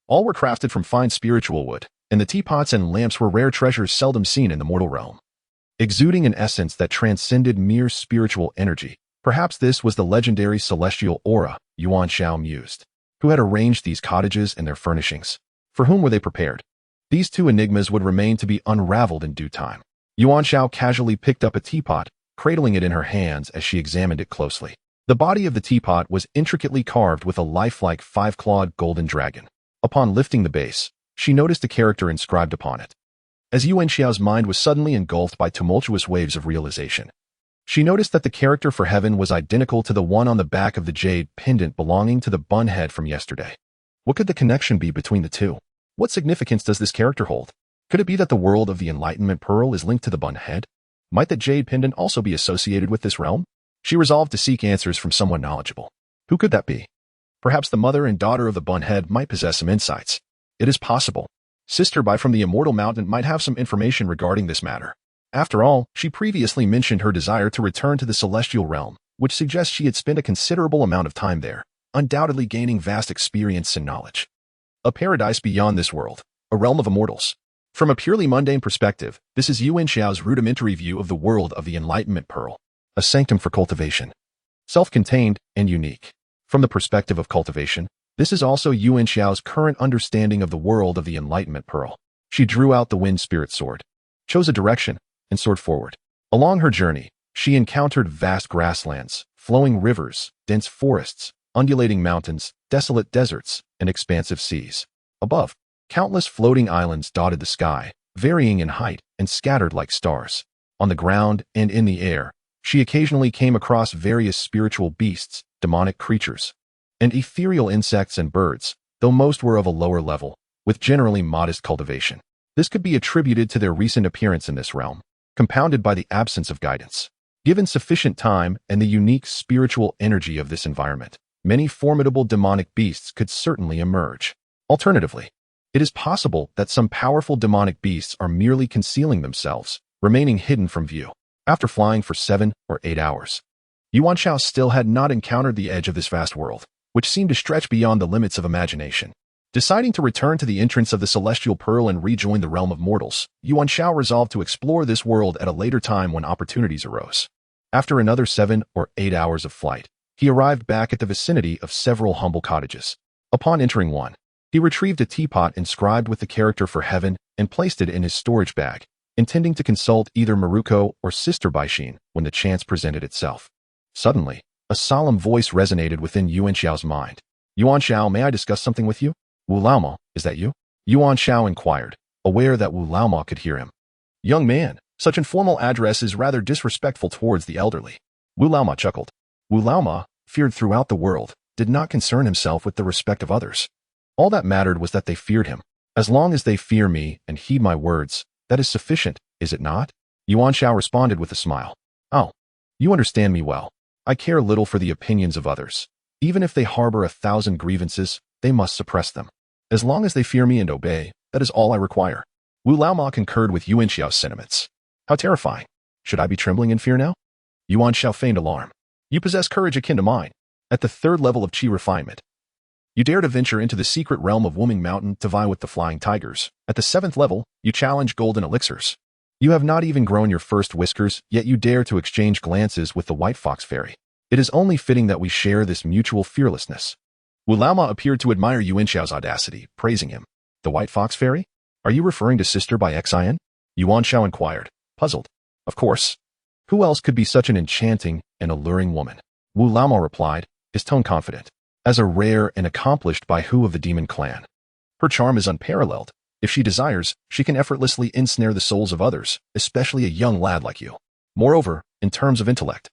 All were crafted from fine spiritual wood, and the teapots and lamps were rare treasures seldom seen in the mortal realm. Exuding an essence that transcended mere spiritual energy, perhaps this was the legendary celestial aura Yuan Xiao mused. Who had arranged these cottages and their furnishings? For whom were they prepared? These two enigmas would remain to be unraveled in due time. Yuan Xiao casually picked up a teapot, cradling it in her hands as she examined it closely. The body of the teapot was intricately carved with a lifelike five-clawed golden dragon. Upon lifting the base, she noticed a character inscribed upon it. As Yuan Xiao's mind was suddenly engulfed by tumultuous waves of realization, she noticed that the character for heaven was identical to the one on the back of the jade pendant belonging to the bun head from yesterday. What could the connection be between the two? What significance does this character hold? Could it be that the world of the Enlightenment Pearl is linked to the bun head? Might the jade pendant also be associated with this realm? She resolved to seek answers from someone knowledgeable. Who could that be? Perhaps the mother and daughter of the bun head might possess some insights. It is possible. Sister Bai from the Immortal Mountain might have some information regarding this matter. After all, she previously mentioned her desire to return to the celestial realm, which suggests she had spent a considerable amount of time there, undoubtedly gaining vast experience and knowledge. A paradise beyond this world, a realm of immortals. From a purely mundane perspective, this is Yuan Xiao's rudimentary view of the world of the Enlightenment Pearl, a sanctum for cultivation. Self-contained and unique. From the perspective of cultivation, this is also Yuan Xiao's current understanding of the world of the Enlightenment Pearl. She drew out the wind spirit sword, chose a direction, and soared forward. Along her journey, she encountered vast grasslands, flowing rivers, dense forests, undulating mountains, desolate deserts, and expansive seas. Above, countless floating islands dotted the sky, varying in height and scattered like stars. On the ground and in the air, she occasionally came across various spiritual beasts, demonic creatures, and ethereal insects and birds, though most were of a lower level, with generally modest cultivation. This could be attributed to their recent appearance in this realm, compounded by the absence of guidance. Given sufficient time and the unique spiritual energy of this environment, many formidable demonic beasts could certainly emerge. Alternatively, it is possible that some powerful demonic beasts are merely concealing themselves, remaining hidden from view. After flying for 7 or 8 hours, Yuan Xiao still had not encountered the edge of this vast world, which seemed to stretch beyond the limits of imagination. Deciding to return to the entrance of the Celestial Pearl and rejoin the realm of mortals, Yuan Xiao resolved to explore this world at a later time when opportunities arose. After another 7 or 8 hours of flight, he arrived back at the vicinity of several humble cottages. Upon entering one, he retrieved a teapot inscribed with the character for heaven and placed it in his storage bag, intending to consult either Maruko or Sister Baishin when the chance presented itself. Suddenly, a solemn voice resonated within Yuan Xiao's mind. "Yuan Xiao, may I discuss something with you?" "Wu Laoma, is that you?" Yuan Xiao inquired, aware that Wu Laoma could hear him. "Young man, such informal address is rather disrespectful towards the elderly." Wu Laoma chuckled. Wu Laoma, feared throughout the world, did not concern himself with the respect of others. All that mattered was that they feared him. As long as they fear me and heed my words, that is sufficient, is it not? Yuan Xiao responded with a smile. "Oh, you understand me well. I care little for the opinions of others. Even if they harbor 1,000 grievances, they must suppress them. As long as they fear me and obey, that is all I require." Wu Laoma concurred with Yuan Xiao's sentiments. "How terrifying. Should I be trembling in fear now?" Yuan Xiao feigned alarm. "You possess courage akin to mine. At the 3rd level of Qi refinement, you dare to venture into the secret realm of Wuming Mountain to vie with the flying tigers. At the 7th level, you challenge golden elixirs. You have not even grown your first whiskers, yet you dare to exchange glances with the white fox fairy. It is only fitting that we share this mutual fearlessness." Wu Laoma appeared to admire Yuan Xiao's audacity, praising him. "The white fox fairy? Are you referring to Sister by Xin?" Yuan Xiao inquired, puzzled. "Of course. Who else could be such an enchanting and alluring woman?" Wu Laoma replied, his tone confident. "As a rare and accomplished Baihu of the demon clan. Her charm is unparalleled. If she desires, she can effortlessly ensnare the souls of others, especially a young lad like you. Moreover, in terms of intellect,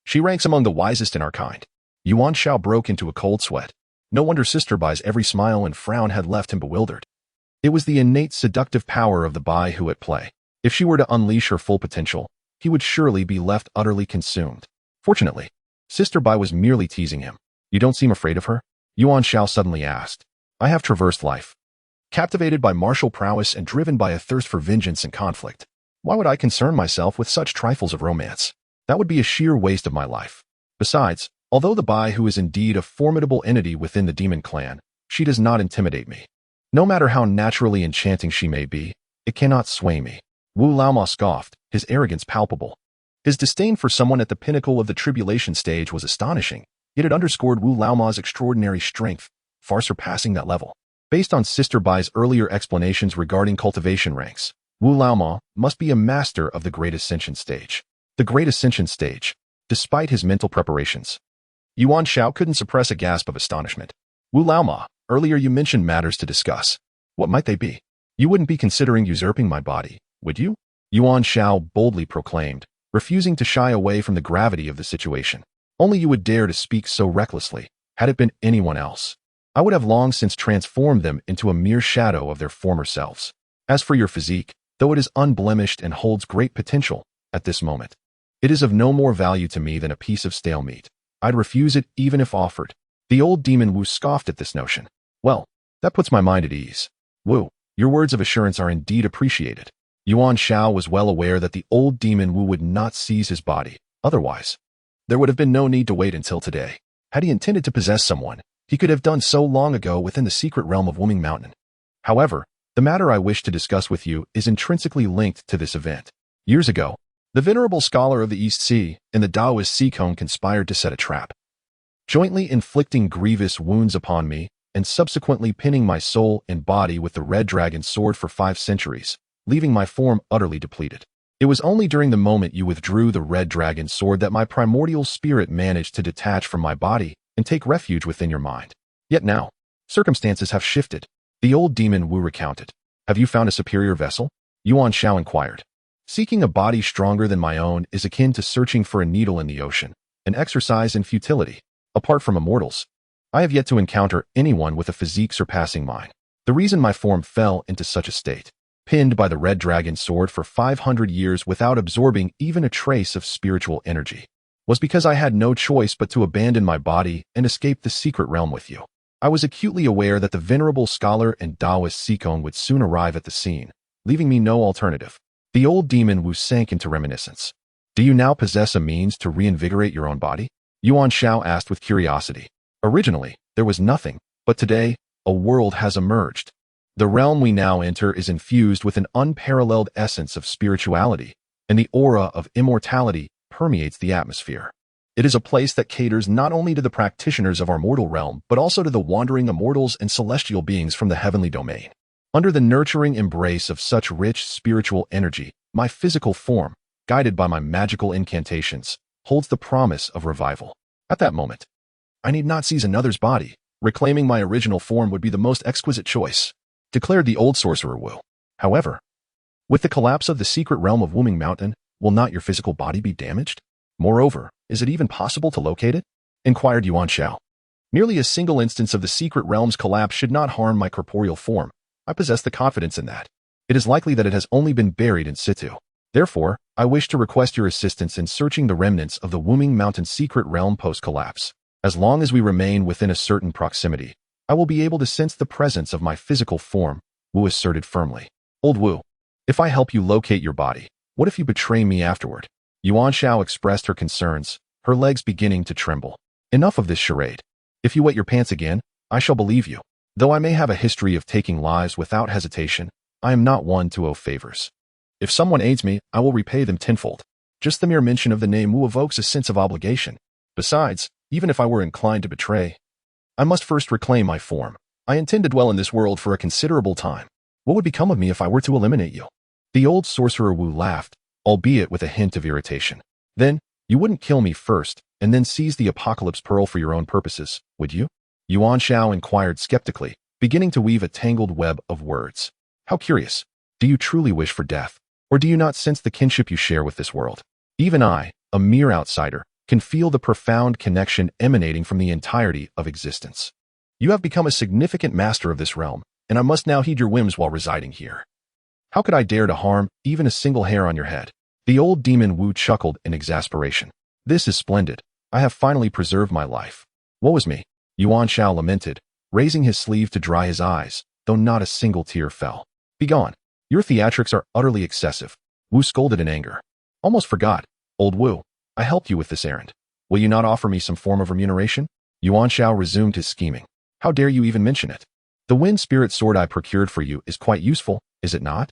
she ranks among the wisest in our kind." Yuan Xiao broke into a cold sweat. No wonder Sister Bai's every smile and frown had left him bewildered. It was the innate seductive power of the Baihu at play. If she were to unleash her full potential, he would surely be left utterly consumed. Fortunately, Sister Bai was merely teasing him. You don't seem afraid of her? Yuan Xiao suddenly asked. I have traversed life, captivated by martial prowess and driven by a thirst for vengeance and conflict. Why would I concern myself with such trifles of romance? That would be a sheer waste of my life. Besides, although the Bai who is indeed a formidable entity within the demon clan, she does not intimidate me. No matter how naturally enchanting she may be, it cannot sway me. Wu Laoma scoffed, his arrogance palpable. His disdain for someone at the pinnacle of the tribulation stage was astonishing, yet it underscored Wu Laoma's extraordinary strength, far surpassing that level. Based on Sister Bai's earlier explanations regarding cultivation ranks, Wu Laoma must be a master of the Great Ascension stage. The Great Ascension stage, despite his mental preparations. Yuan Xiao couldn't suppress a gasp of astonishment. Wu Laoma, earlier you mentioned matters to discuss. What might they be? You wouldn't be considering usurping my body, would you? Yuan Xiao boldly proclaimed, refusing to shy away from the gravity of the situation. Only you would dare to speak so recklessly. Had it been anyone else, I would have long since transformed them into a mere shadow of their former selves. As for your physique, though it is unblemished and holds great potential, at this moment, it is of no more value to me than a piece of stale meat. I'd refuse it even if offered. The old demon Wu scoffed at this notion. Well, that puts my mind at ease. Wu, your words of assurance are indeed appreciated. Yuan Xiao was well aware that the old demon Wu would not seize his body. Otherwise, there would have been no need to wait until today. Had he intended to possess someone, he could have done so long ago within the secret realm of Wuming Mountain. However, the matter I wish to discuss with you is intrinsically linked to this event. Years ago, the venerable scholar of the East Sea and the Taoist sea cone conspired to set a trap, jointly inflicting grievous wounds upon me and subsequently pinning my soul and body with the red dragon sword for 5 centuries, leaving my form utterly depleted. It was only during the moment you withdrew the red dragon sword that my primordial spirit managed to detach from my body and take refuge within your mind. Yet now, circumstances have shifted. The old demon Wu recounted. Have you found a superior vessel? Yuan Xiao inquired. Seeking a body stronger than my own is akin to searching for a needle in the ocean, an exercise in futility. Apart from immortals, I have yet to encounter anyone with a physique surpassing mine. The reason my form fell into such a state, pinned by the red dragon sword for 500 years without absorbing even a trace of spiritual energy, was because I had no choice but to abandon my body and escape the secret realm with you. I was acutely aware that the venerable scholar and Taoist Sikong would soon arrive at the scene, leaving me no alternative. The old demon Wu sank into reminiscence. Do you now possess a means to reinvigorate your own body? Yuan Xiao asked with curiosity. Originally, there was nothing, but today, a world has emerged. The realm we now enter is infused with an unparalleled essence of spirituality, and the aura of immortality permeates the atmosphere. It is a place that caters not only to the practitioners of our mortal realm, but also to the wandering immortals and celestial beings from the heavenly domain. Under the nurturing embrace of such rich spiritual energy, my physical form, guided by my magical incantations, holds the promise of revival. At that moment, I need not seize another's body. Reclaiming my original form would be the most exquisite choice, declared the old sorcerer Wu. However, with the collapse of the secret realm of Wuming Mountain, will not your physical body be damaged? Moreover, is it even possible to locate it? Inquired Yuan Xiao. Merely a single instance of the secret realm's collapse should not harm my corporeal form. I possess the confidence in that. It is likely that it has only been buried in situ. Therefore, I wish to request your assistance in searching the remnants of the Wuming Mountain secret realm post-collapse. As long as we remain within a certain proximity, I will be able to sense the presence of my physical form, Wu asserted firmly. Old Wu, if I help you locate your body, what if you betray me afterward? Yuan Xiao expressed her concerns, her legs beginning to tremble. Enough of this charade. If you wet your pants again, I shall believe you. Though I may have a history of taking lives without hesitation, I am not one to owe favors. If someone aids me, I will repay them tenfold. Just the mere mention of the name Wu evokes a sense of obligation. Besides, even if I were inclined to betray, I must first reclaim my form. I intend to dwell in this world for a considerable time. What would become of me if I were to eliminate you? The old sorcerer Wu laughed, albeit with a hint of irritation. Then, you wouldn't kill me first, and then seize the Apocalypse Pearl for your own purposes, would you? Yuan Xiao inquired skeptically, beginning to weave a tangled web of words. How curious. Do you truly wish for death? Or do you not sense the kinship you share with this world? Even I, a mere outsider, can feel the profound connection emanating from the entirety of existence. You have become a significant master of this realm, and I must now heed your whims while residing here. How could I dare to harm even a single hair on your head? The old demon Wu chuckled in exasperation. This is splendid. I have finally preserved my life. Woe is me, Yuan Xiao lamented, raising his sleeve to dry his eyes, though not a single tear fell. Begone. Your theatrics are utterly excessive. Wu scolded in anger. Almost forgot. Old Wu, I helped you with this errand. Will you not offer me some form of remuneration? Yuan Xiao resumed his scheming. How dare you even mention it? The wind spirit sword I procured for you is quite useful, is it not?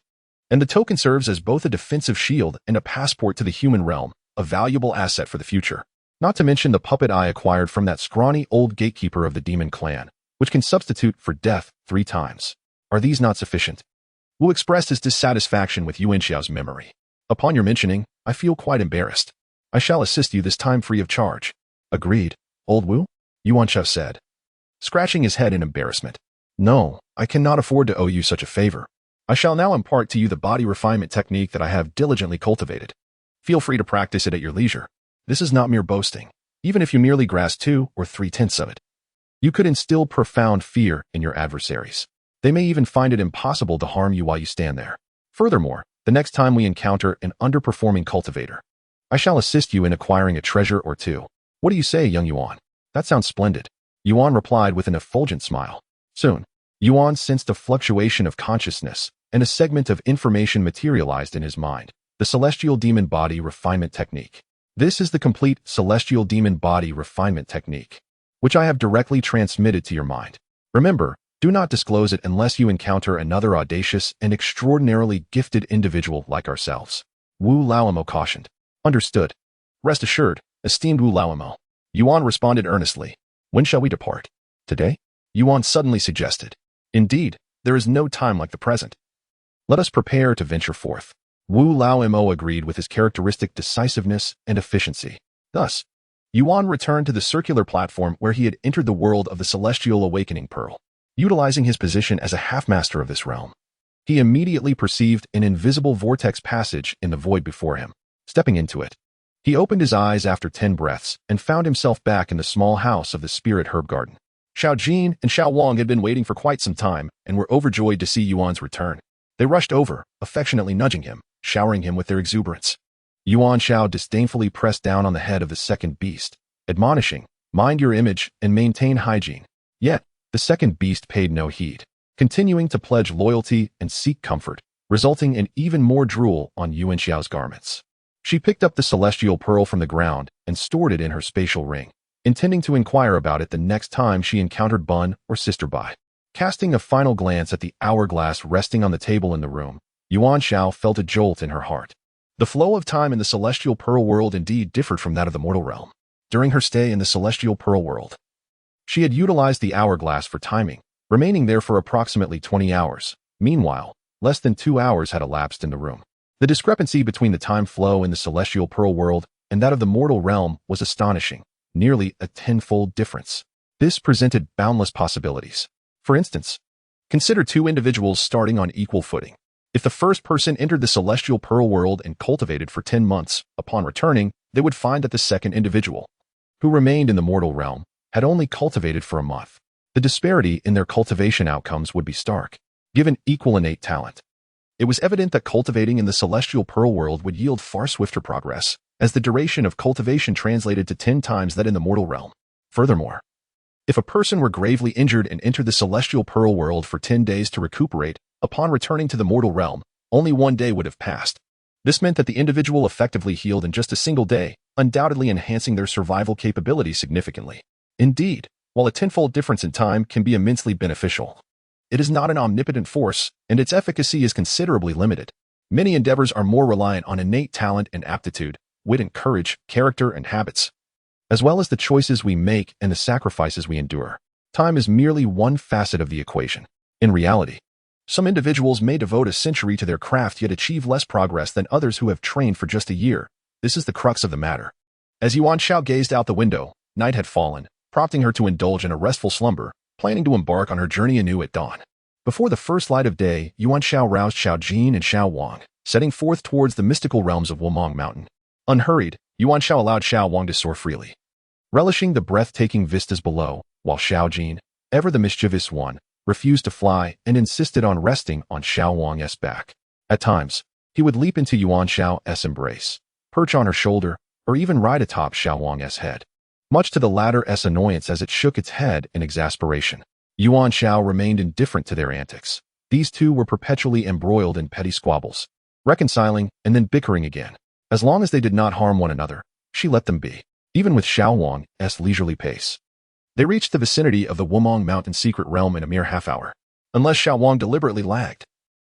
And the token serves as both a defensive shield and a passport to the human realm, a valuable asset for the future. Not to mention the puppet I acquired from that scrawny old gatekeeper of the demon clan, which can substitute for death 3 times. Are these not sufficient? Wu expressed his dissatisfaction with Yuan Xiao's memory. Upon your mentioning, I feel quite embarrassed. I shall assist you this time free of charge. Agreed, old Wu? Yuan Xiao said, scratching his head in embarrassment. No, I cannot afford to owe you such a favor. I shall now impart to you the body refinement technique that I have diligently cultivated. Feel free to practice it at your leisure. This is not mere boasting. Even if you merely grasp 2 or 3/10 of it, you could instill profound fear in your adversaries. They may even find it impossible to harm you while you stand there. Furthermore, the next time we encounter an underperforming cultivator, I shall assist you in acquiring a treasure or 2. What do you say, young Yuan? That sounds splendid. Yuan replied with an effulgent smile. Soon, Yuan sensed a fluctuation of consciousness, and a segment of information materialized in his mind. The Celestial Demon Body Refinement Technique. This is the complete Celestial Demon Body Refinement Technique, which I have directly transmitted to your mind. Remember, do not disclose it unless you encounter another audacious and extraordinarily gifted individual like ourselves. Wu Laomo cautioned. Understood. Rest assured, esteemed Wu Laomo. Yuan responded earnestly. When shall we depart? Today? Yuan suddenly suggested. Indeed, there is no time like the present. Let us prepare to venture forth. Wu Laomo agreed with his characteristic decisiveness and efficiency. Thus, Yuan returned to the circular platform where he had entered the world of the Celestial Awakening Pearl. Utilizing his position as a half-master of this realm, he immediately perceived an invisible vortex passage in the void before him. Stepping into it, he opened his eyes after 10 breaths and found himself back in the small house of the spirit herb garden. Xiao Jin and Xiao Wang had been waiting for quite some time and were overjoyed to see Yuan's return. They rushed over, affectionately nudging him, showering him with their exuberance. Yuan Xiao disdainfully pressed down on the head of the second beast, admonishing, mind your image and maintain hygiene. Yet, the second beast paid no heed, continuing to pledge loyalty and seek comfort, resulting in even more drool on Yuan Xiao's garments. She picked up the celestial pearl from the ground and stored it in her spatial ring, intending to inquire about it the next time she encountered Bun or Sister Bai. Casting a final glance at the hourglass resting on the table in the room, Yuan Xiao felt a jolt in her heart. The flow of time in the celestial pearl world indeed differed from that of the mortal realm. During her stay in the celestial pearl world, she had utilized the hourglass for timing, remaining there for approximately 20 hours. Meanwhile, less than 2 hours had elapsed in the room. The discrepancy between the time flow in the celestial pearl world and that of the mortal realm was astonishing, nearly a 10-fold difference. This presented boundless possibilities. For instance, consider 2 individuals starting on equal footing. If the first person entered the celestial pearl world and cultivated for 10 months, upon returning, they would find that the second individual, who remained in the mortal realm, had only cultivated for a month. The disparity in their cultivation outcomes would be stark, given equal innate talent. It was evident that cultivating in the celestial pearl world would yield far swifter progress, as the duration of cultivation translated to 10 times that in the mortal realm. Furthermore, if a person were gravely injured and entered the celestial pearl world for 10 days to recuperate, upon returning to the mortal realm, only 1 day would have passed. This meant that the individual effectively healed in just a single day, undoubtedly enhancing their survival capability significantly. Indeed, while a 10-fold difference in time can be immensely beneficial, it is not an omnipotent force, and its efficacy is considerably limited. Many endeavors are more reliant on innate talent and aptitude, wit and courage, character and habits, as well as the choices we make and the sacrifices we endure. Time is merely one facet of the equation. In reality, some individuals may devote a century to their craft yet achieve less progress than others who have trained for just a year. This is the crux of the matter. As Yuan Xiao gazed out the window, night had fallen, prompting her to indulge in a restful slumber, planning to embark on her journey anew at dawn. Before the first light of day, Yuan Xiao roused Xiao Jin and Xiao Wang, setting forth towards the mystical realms of Wumong Mountain. Unhurried, Yuan Xiao allowed Xiao Wang to soar freely, relishing the breathtaking vistas below, while Xiao Jin, ever the mischievous one, refused to fly and insisted on resting on Xiao Wang's back. At times, he would leap into Yuan Xiao's embrace, perch on her shoulder, or even ride atop Xiao Wang's head, much to the latter's annoyance as it shook its head in exasperation. Yuan Xiao remained indifferent to their antics. These two were perpetually embroiled in petty squabbles, reconciling and then bickering again. As long as they did not harm one another, she let them be, even with Xiao Wang's leisurely pace. They reached the vicinity of the Wumong Mountain secret realm in a mere half-hour, unless Xiao Wang deliberately lagged.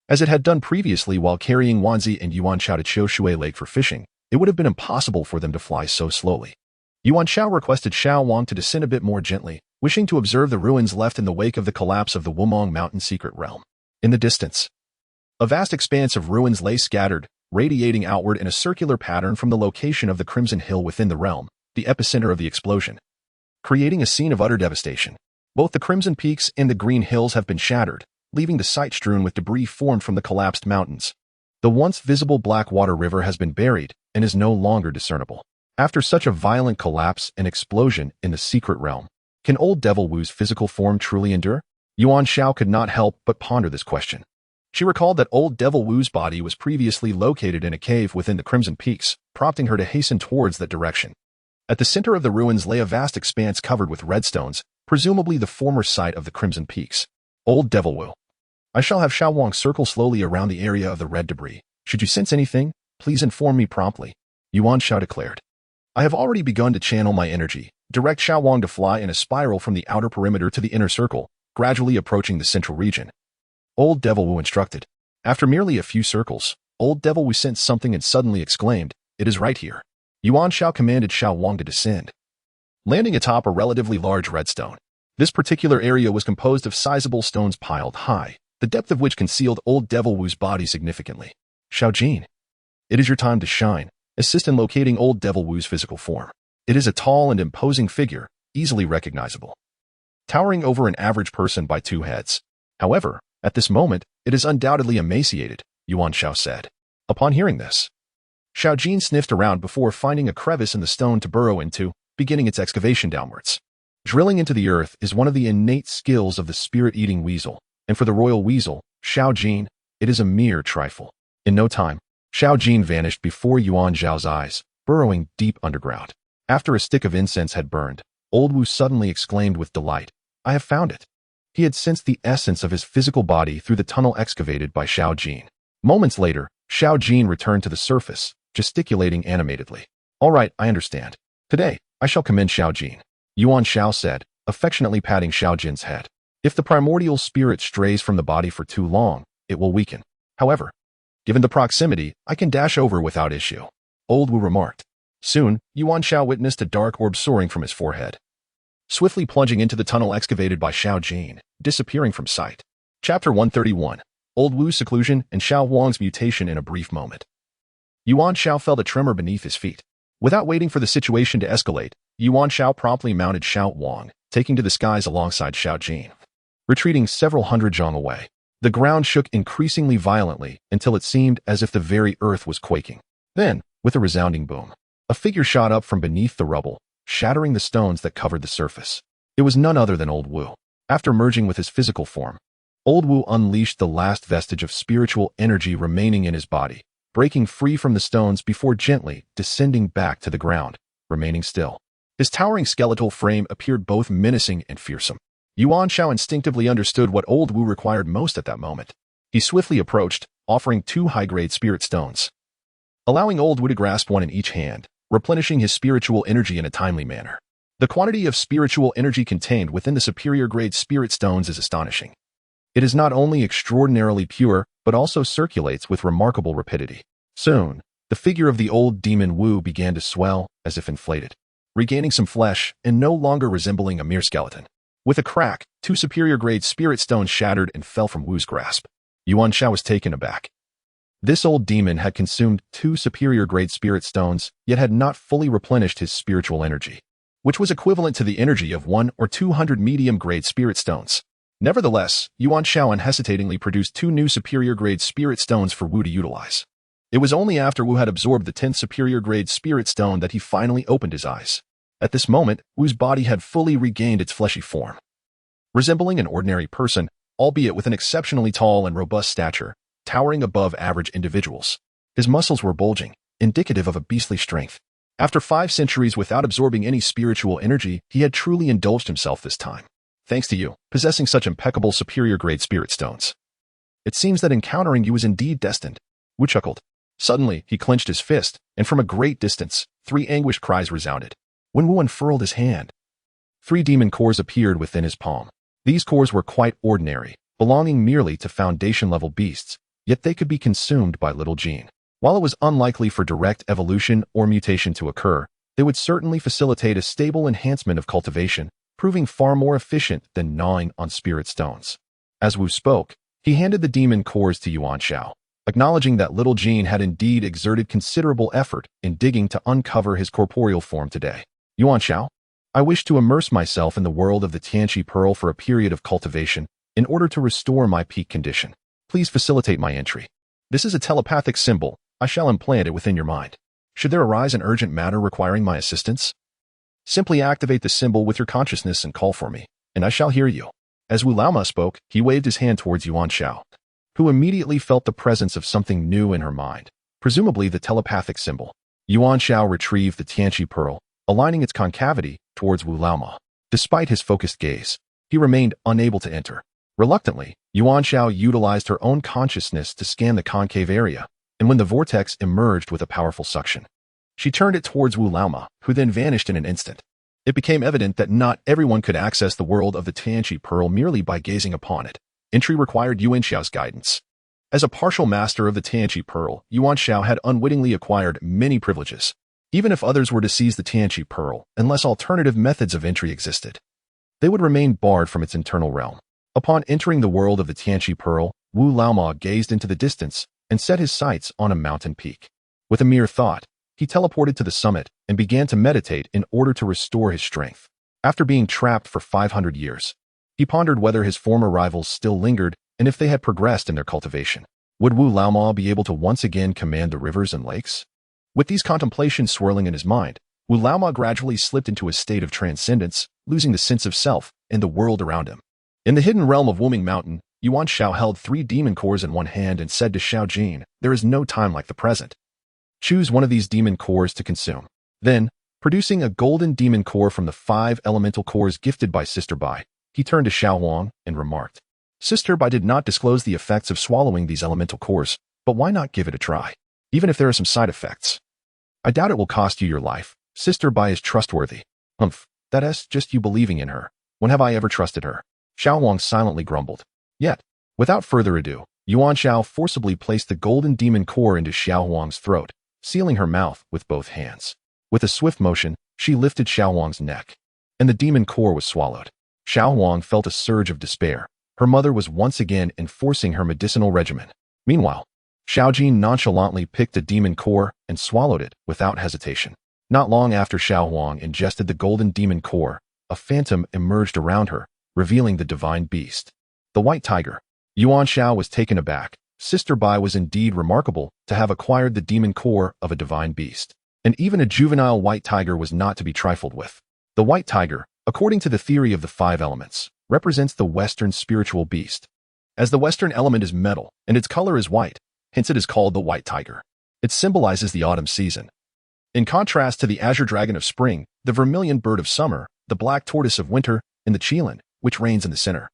As it had done previously while carrying Wanzi and Yuan Xiao to Qiushui Lake for fishing, it would have been impossible for them to fly so slowly. Yuan Xiao requested Xiao Wang to descend a bit more gently, wishing to observe the ruins left in the wake of the collapse of the Wumong Mountain secret realm. In the distance, a vast expanse of ruins lay scattered, radiating outward in a circular pattern from the location of the Crimson Hill within the realm, the epicenter of the explosion, creating a scene of utter devastation. Both the Crimson Peaks and the Green Hills have been shattered, leaving the site strewn with debris formed from the collapsed mountains. The once visible Blackwater River has been buried and is no longer discernible. After such a violent collapse and explosion in the secret realm, can old Devil Wu's physical form truly endure? Yuan Xiao could not help but ponder this question. She recalled that old Devil Wu's body was previously located in a cave within the Crimson Peaks, prompting her to hasten towards that direction. At the center of the ruins lay a vast expanse covered with red stones, presumably the former site of the Crimson Peaks. Old Devil Wu. I shall have Xiao Wang circle slowly around the area of the red debris. Should you sense anything, please inform me promptly, Yuan Xiao declared. I have already begun to channel my energy, direct Xiao Wang to fly in a spiral from the outer perimeter to the inner circle, gradually approaching the central region. Old Devil Wu instructed. After merely a few circles, Old Devil Wu sensed something and suddenly exclaimed, "It is right here." Yuan Xiao commanded Xiao Wang to descend, landing atop a relatively large redstone. This particular area was composed of sizable stones piled high, the depth of which concealed Old Devil Wu's body significantly. Xiao Jin, it is your time to shine. Assist in locating Old Devil Wu's physical form. It is a tall and imposing figure, easily recognizable, towering over an average person by 2 heads. However, at this moment, it is undoubtedly emaciated, Yuan Xiao said. Upon hearing this, Xiao Jin sniffed around before finding a crevice in the stone to burrow into, beginning its excavation downwards. Drilling into the earth is one of the innate skills of the spirit-eating weasel, and for the royal weasel, Xiao Jin, it is a mere trifle. In no time, Xiao Jin vanished before Yuan Xiao's eyes, burrowing deep underground. After a stick of incense had burned, Old Wu suddenly exclaimed with delight, "I have found it." He had sensed the essence of his physical body through the tunnel excavated by Xiao Jin. Moments later, Xiao Jin returned to the surface, gesticulating animatedly. "All right, I understand. Today, I shall commend Xiao Jin," Yuan Xiao said, affectionately patting Xiao Jin's head. "If the primordial spirit strays from the body for too long, it will weaken. However, given the proximity, I can dash over without issue," Old Wu remarked. Soon, Yuan Xiao witnessed a dark orb soaring from his forehead, swiftly plunging into the tunnel excavated by Xiao Jin, disappearing from sight. Chapter 131. Old Wu's seclusion and Xiao Wang's mutation in a brief moment. Yuan Xiao felt a tremor beneath his feet. Without waiting for the situation to escalate, Yuan Xiao promptly mounted Xiao Wang, taking to the skies alongside Xiao Jin. Retreating several hundred zhang away, the ground shook increasingly violently until it seemed as if the very earth was quaking. Then, with a resounding boom, a figure shot up from beneath the rubble, shattering the stones that covered the surface. It was none other than Old Wu. After merging with his physical form, Old Wu unleashed the last vestige of spiritual energy remaining in his body, breaking free from the stones before gently descending back to the ground, remaining still. His towering skeletal frame appeared both menacing and fearsome. Yuan Xiao instinctively understood what Old Wu required most at that moment. He swiftly approached, offering 2 high-grade spirit stones, allowing Old Wu to grasp one in each hand, replenishing his spiritual energy in a timely manner. The quantity of spiritual energy contained within the superior-grade spirit stones is astonishing. It is not only extraordinarily pure, but also circulates with remarkable rapidity. Soon, the figure of the old demon Wu began to swell, as if inflated, regaining some flesh and no longer resembling a mere skeleton. With a crack, 2 superior-grade spirit stones shattered and fell from Wu's grasp. Yuan Xiao was taken aback. This old demon had consumed 2 superior-grade spirit stones, yet had not fully replenished his spiritual energy, which was equivalent to the energy of 1 or 200 medium-grade spirit stones. Nevertheless, Yuan Xiao unhesitatingly produced 2 new superior-grade spirit stones for Wu to utilize. It was only after Wu had absorbed the 10th superior-grade spirit stone that he finally opened his eyes. At this moment, Wu's body had fully regained its fleshy form. Resembling an ordinary person, albeit with an exceptionally tall and robust stature, towering above average individuals. His muscles were bulging, indicative of a beastly strength. After 5 centuries without absorbing any spiritual energy, he had truly indulged himself this time. Thanks to you, possessing such impeccable superior-grade spirit stones. It seems that encountering you is indeed destined. Wu chuckled. Suddenly, he clenched his fist, and from a great distance, 3 anguished cries resounded. When Wu unfurled his hand, 3 demon cores appeared within his palm. These cores were quite ordinary, belonging merely to foundation-level beasts, yet they could be consumed by little Jean. While it was unlikely for direct evolution or mutation to occur, they would certainly facilitate a stable enhancement of cultivation, proving far more efficient than gnawing on spirit stones. As Wu spoke, he handed the demon cores to Yuan Xiao, acknowledging that little Jean had indeed exerted considerable effort in digging to uncover his corporeal form today. Yuan Xiao, I wish to immerse myself in the world of the Tianqi Pearl for a period of cultivation in order to restore my peak condition. Please facilitate my entry. This is a telepathic symbol. I shall implant it within your mind. Should there arise an urgent matter requiring my assistance, simply activate the symbol with your consciousness and call for me, and I shall hear you. As Wu Laoma spoke, he waved his hand towards Yuan Xiao, who immediately felt the presence of something new in her mind, presumably the telepathic symbol. Yuan Xiao retrieved the Tianqi Pearl, aligning its concavity towards Wu Laoma. Despite his focused gaze, he remained unable to enter. Reluctantly, Yuan Xiao utilized her own consciousness to scan the concave area, and when the vortex emerged with a powerful suction, she turned it towards Wu Laoma, who then vanished in an instant. It became evident that not everyone could access the world of the Tianqi Pearl merely by gazing upon it. Entry required Yuan Xiao's guidance. As a partial master of the Tianqi Pearl, Yuan Xiao had unwittingly acquired many privileges, even if others were to seize the Tianqi Pearl, unless alternative methods of entry existed. They would remain barred from its internal realm. Upon entering the world of the Tianqi Pearl, Wu Laoma gazed into the distance and set his sights on a mountain peak. With a mere thought, he teleported to the summit and began to meditate in order to restore his strength. After being trapped for 500 years, he pondered whether his former rivals still lingered and if they had progressed in their cultivation. Would Wu Laoma be able to once again command the rivers and lakes? With these contemplations swirling in his mind, Wu Laoma gradually slipped into a state of transcendence, losing the sense of self and the world around him. In the hidden realm of Wuming Mountain, Yuan Xiao held 3 demon cores in one hand and said to Xiao Jin, "There is no time like the present. Choose one of these demon cores to consume." Then, producing a golden demon core from the 5 elemental cores gifted by Sister Bai, he turned to Xiao Huang and remarked, "Sister Bai did not disclose the effects of swallowing these elemental cores, but why not give it a try? Even if there are some side effects. I doubt it will cost you your life. Sister Bai is trustworthy." "Humph, that's just you believing in her. When have I ever trusted her?" Xiao Huang silently grumbled. Yet, without further ado, Yuan Xiao forcibly placed the golden demon core into Xiao Huang's throat, sealing her mouth with both hands. With a swift motion, she lifted Xiao Huang's neck, and the demon core was swallowed. Xiao Huang felt a surge of despair. Her mother was once again enforcing her medicinal regimen. Meanwhile, Xiao Jin nonchalantly picked a demon core and swallowed it without hesitation. Not long after Xiao Huang ingested the golden demon core, a phantom emerged around her, revealing the divine beast, the white tiger. Yuan Xiao was taken aback. Sister Bai was indeed remarkable to have acquired the demon core of a divine beast. And even a juvenile white tiger was not to be trifled with. The white tiger, according to the theory of the 5 elements, represents the Western spiritual beast. As the Western element is metal and its color is white, hence it is called the white tiger. It symbolizes the autumn season. In contrast to the azure dragon of spring, the vermilion bird of summer, the black tortoise of winter, and the qilin, which reigns in the center,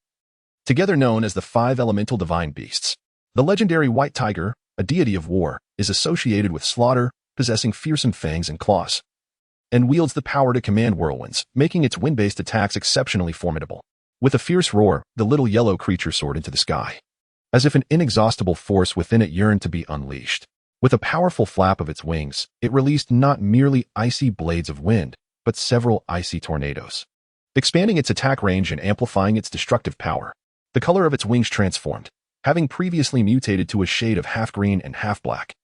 together known as the 5 elemental divine beasts. The legendary white tiger, a deity of war, is associated with slaughter, possessing fearsome fangs and claws, and wields the power to command whirlwinds, making its wind-based attacks exceptionally formidable. With a fierce roar, the little yellow creature soared into the sky, as if an inexhaustible force within it yearned to be unleashed. With a powerful flap of its wings, it released not merely icy blades of wind, but several icy tornadoes, expanding its attack range and amplifying its destructive power. The color of its wings transformed, having previously mutated to a shade of half-green and half-black.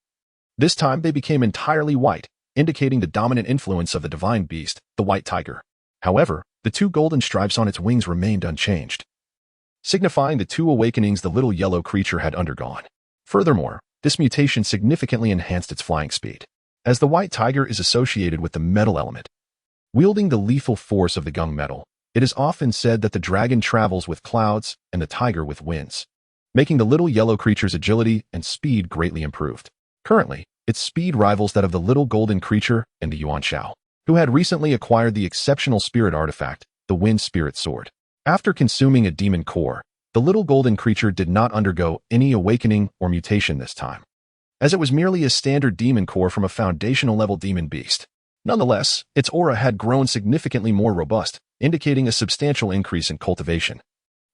This time they became entirely white, indicating the dominant influence of the divine beast, the white tiger. However, the 2 golden stripes on its wings remained unchanged, signifying the 2 awakenings the little yellow creature had undergone. Furthermore, this mutation significantly enhanced its flying speed, as the white tiger is associated with the metal element. Wielding the lethal force of the gung metal, it is often said that the dragon travels with clouds and the tiger with winds, making the little yellow creature's agility and speed greatly improved. Currently, its speed rivals that of the little golden creature and the Yuan Xiao, who had recently acquired the exceptional spirit artifact, the Wind Spirit Sword. After consuming a demon core, the little golden creature did not undergo any awakening or mutation this time, as it was merely a standard demon core from a foundational level demon beast. Nonetheless, its aura had grown significantly more robust, indicating a substantial increase in cultivation,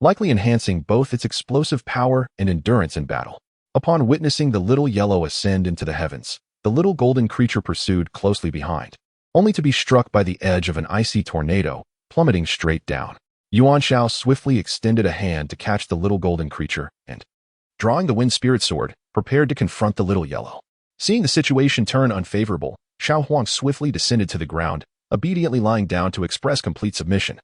likely enhancing both its explosive power and endurance in battle. Upon witnessing the little yellow ascend into the heavens, the little golden creature pursued closely behind, only to be struck by the edge of an icy tornado, plummeting straight down. Yuan Xiao swiftly extended a hand to catch the little golden creature and, drawing the Wind Spirit Sword, prepared to confront the little yellow. Seeing the situation turn unfavorable, Xiao Huang swiftly descended to the ground, obediently lying down to express complete submission.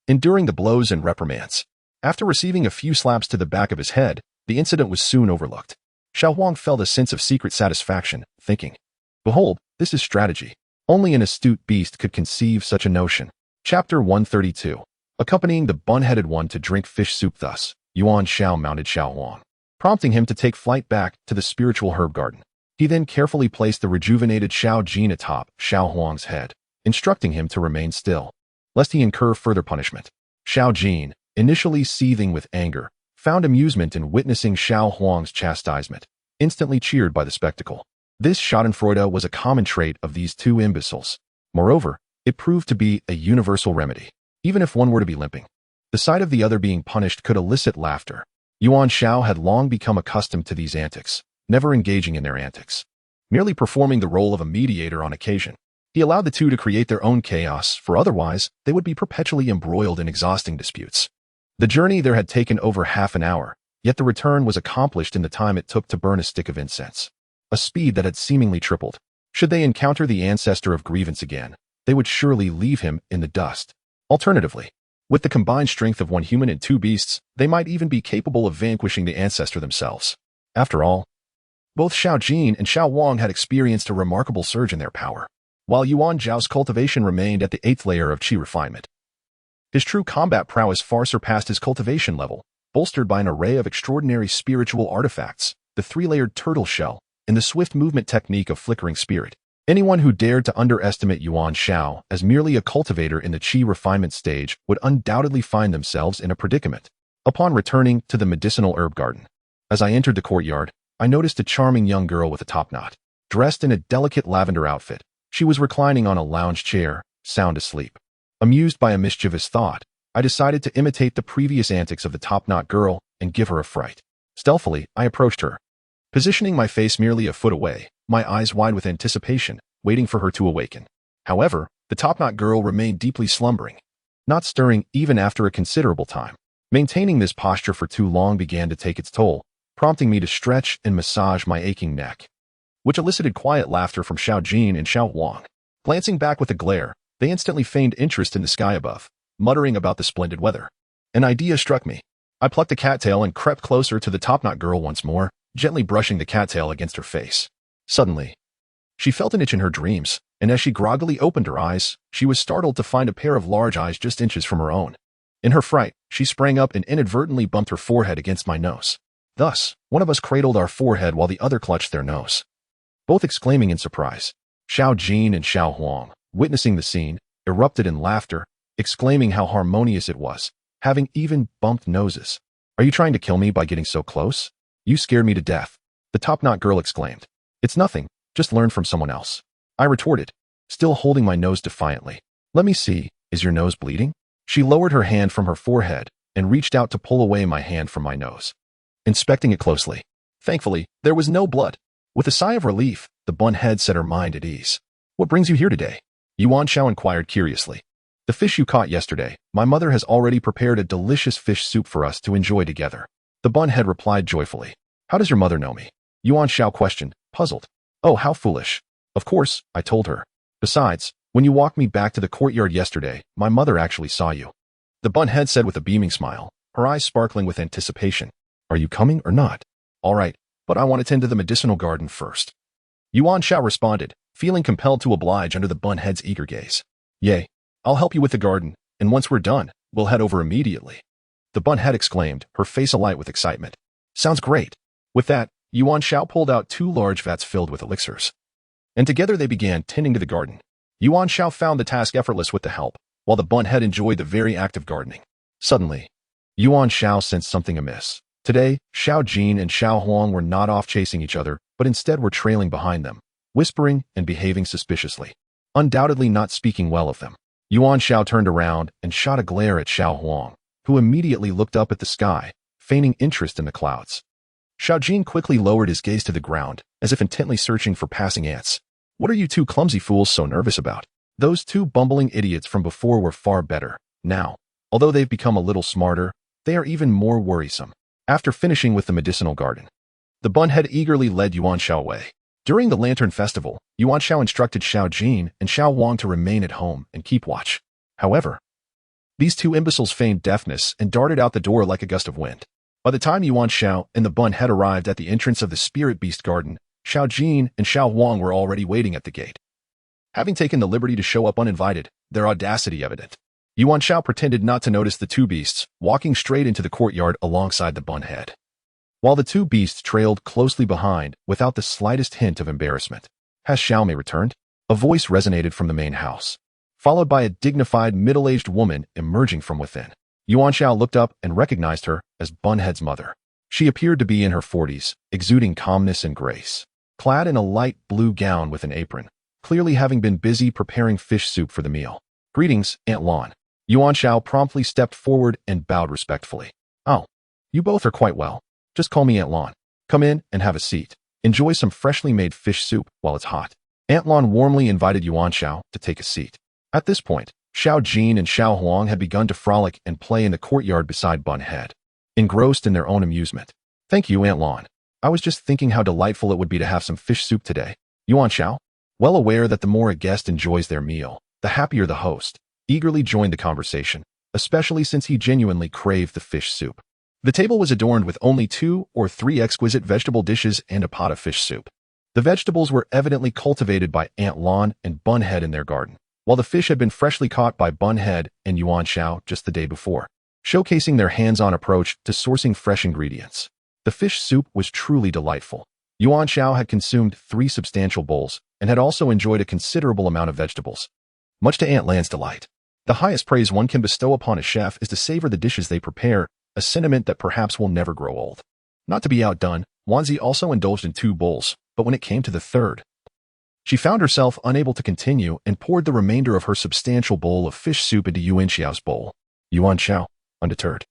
Enduring the blows and reprimands, after receiving a few slaps to the back of his head, the incident was soon overlooked. Xiao Huang felt a sense of secret satisfaction, thinking, "Behold, this is strategy. Only an astute beast could conceive such a notion." Chapter 132. Accompanying the bun-headed one to drink fish soup thus, Yuan Xiao mounted Xiao Huang, prompting him to take flight back to the spiritual herb garden. He then carefully placed the rejuvenated Xiao Jin atop Xiao Huang's head, instructing him to remain still, lest he incur further punishment. Xiao Jin, initially seething with anger, found amusement in witnessing Xiao Huang's chastisement, instantly cheered by the spectacle. This schadenfreude was a common trait of these two imbeciles. Moreover, it proved to be a universal remedy, even if one were to be limping. The sight of the other being punished could elicit laughter. Yuan Xiao had long become accustomed to these antics, never engaging in their antics, merely performing the role of a mediator on occasion. He allowed the two to create their own chaos, for otherwise they would be perpetually embroiled in exhausting disputes. The journey there had taken over half an hour, yet the return was accomplished in the time it took to burn a stick of incense, a speed that had seemingly tripled. Should they encounter the ancestor of grievance again, they would surely leave him in the dust. Alternatively, with the combined strength of one human and two beasts, they might even be capable of vanquishing the ancestor themselves. After all, both Xiao Jin and Xiao Huang had experienced a remarkable surge in their power, while Yuan Zhao's cultivation remained at the 8th layer of qi refinement. His true combat prowess far surpassed his cultivation level, bolstered by an array of extraordinary spiritual artifacts, the 3-layered turtle shell, and the swift movement technique of flickering spirit. Anyone who dared to underestimate Yuan Xiao as merely a cultivator in the qi refinement stage would undoubtedly find themselves in a predicament. Upon returning to the medicinal herb garden, as I entered the courtyard, I noticed a charming young girl with a topknot. Dressed in a delicate lavender outfit, she was reclining on a lounge chair, sound asleep. Amused by a mischievous thought, I decided to imitate the previous antics of the topknot girl and give her a fright. Stealthily, I approached her, positioning my face merely a foot away, my eyes wide with anticipation, waiting for her to awaken. However, the topknot girl remained deeply slumbering, not stirring even after a considerable time. Maintaining this posture for too long began to take its toll, prompting me to stretch and massage my aching neck, which elicited quiet laughter from Xiao Jin and Xiao Huang. Glancing back with a glare, they instantly feigned interest in the sky above, muttering about the splendid weather. An idea struck me. I plucked a cattail and crept closer to the topknot girl once more, gently brushing the cattail against her face. Suddenly, she felt an itch in her dreams, and as she groggily opened her eyes, she was startled to find a pair of large eyes just inches from her own. In her fright, she sprang up and inadvertently bumped her forehead against my nose. Thus, one of us cradled our forehead while the other clutched their nose, both exclaiming in surprise. Xiao Jin and Xiao Huang, witnessing the scene, erupted in laughter, exclaiming how harmonious it was, having even bumped noses. "Are you trying to kill me by getting so close? You scared me to death," the topknot girl exclaimed. "It's nothing, just learn from someone else," I retorted, still holding my nose defiantly. "Let me see, is your nose bleeding?" She lowered her hand from her forehead and reached out to pull away my hand from my nose, inspecting it closely. Thankfully, there was no blood. With a sigh of relief, the bun-head set her mind at ease. "What brings you here today?" Yuan Xiao inquired curiously. "The fish you caught yesterday. My mother has already prepared a delicious fish soup for us to enjoy together," the bun-head replied joyfully. "How does your mother know me?" Yuan Xiao questioned, puzzled. "Oh, how foolish. Of course," I told her. "Besides, when you walked me back to the courtyard yesterday, my mother actually saw you," the bun-head said with a beaming smile, her eyes sparkling with anticipation. "Are you coming or not?" "All right, but I want to tend to the medicinal garden first," Yuan Xiao responded, feeling compelled to oblige under the bun-head's eager gaze. "Yay, I'll help you with the garden, and once we're done, we'll head over immediately," the bun-head exclaimed, her face alight with excitement. Sounds great. With that, Yuan Xiao pulled out 2 large vats filled with elixirs. And together they began tending to the garden. Yuan Xiao found the task effortless with the help, while the bunhead enjoyed the very act of gardening. Suddenly, Yuan Xiao sensed something amiss. Today, Xiao Jin and Xiao Huang were not off chasing each other, but instead were trailing behind them, whispering and behaving suspiciously, undoubtedly not speaking well of them. Yuan Xiao turned around and shot a glare at Xiao Huang, who immediately looked up at the sky, feigning interest in the clouds. Xiao Jin quickly lowered his gaze to the ground, as if intently searching for passing ants. What are you 2 clumsy fools so nervous about? Those 2 bumbling idiots from before were far better. Now, although they've become a little smarter, they are even more worrisome. After finishing with the medicinal garden, the bunhead eagerly led Yuan Xiao away. During the Lantern Festival, Yuan Xiao instructed Xiao Jin and Xiao Huang to remain at home and keep watch. However, these 2 imbeciles feigned deafness and darted out the door like a gust of wind. By the time Yuan Xiao and the bunhead arrived at the entrance of the Spirit Beast Garden, Xiao Jin and Xiao Huang were already waiting at the gate. Having taken the liberty to show up uninvited, their audacity evident, Yuan Xiao pretended not to notice the 2 beasts, walking straight into the courtyard alongside the bunhead. While the 2 beasts trailed closely behind, without the slightest hint of embarrassment. Has Xiaomei returned? A voice resonated from the main house, followed by a dignified middle-aged woman emerging from within. Yuan Xiao looked up and recognized her as Bunhead's mother. She appeared to be in her 40s, exuding calmness and grace, clad in a light blue gown with an apron, clearly having been busy preparing fish soup for the meal. Greetings, Aunt Lan. Yuan Xiao promptly stepped forward and bowed respectfully. Oh, you both are quite well. Just call me Aunt Lan. Come in and have a seat. Enjoy some freshly made fish soup while it's hot. Aunt Lan warmly invited Yuan Xiao to take a seat. At this point, Xiao Jin and Xiao Huang had begun to frolic and play in the courtyard beside Bunhead, engrossed in their own amusement. Thank you, Aunt Lan. I was just thinking how delightful it would be to have some fish soup today. Yuan Xiao, well aware that the more a guest enjoys their meal, the happier the host, eagerly joined the conversation, especially since he genuinely craved the fish soup. The table was adorned with only 2 or 3 exquisite vegetable dishes and a pot of fish soup. The vegetables were evidently cultivated by Aunt Lan and Bunhead in their garden, while the fish had been freshly caught by Bunhead and Yuan Xiao just the day before, showcasing their hands-on approach to sourcing fresh ingredients. The fish soup was truly delightful. Yuan Xiao had consumed 3 substantial bowls and had also enjoyed a considerable amount of vegetables, much to Aunt Lan's delight. The highest praise one can bestow upon a chef is to savor the dishes they prepare, a sentiment that perhaps will never grow old. Not to be outdone, Wanzi also indulged in 2 bowls, but when it came to the third, she found herself unable to continue and poured the remainder of her substantial bowl of fish soup into Yuan Xiao's bowl. Yuan Xiao, undeterred,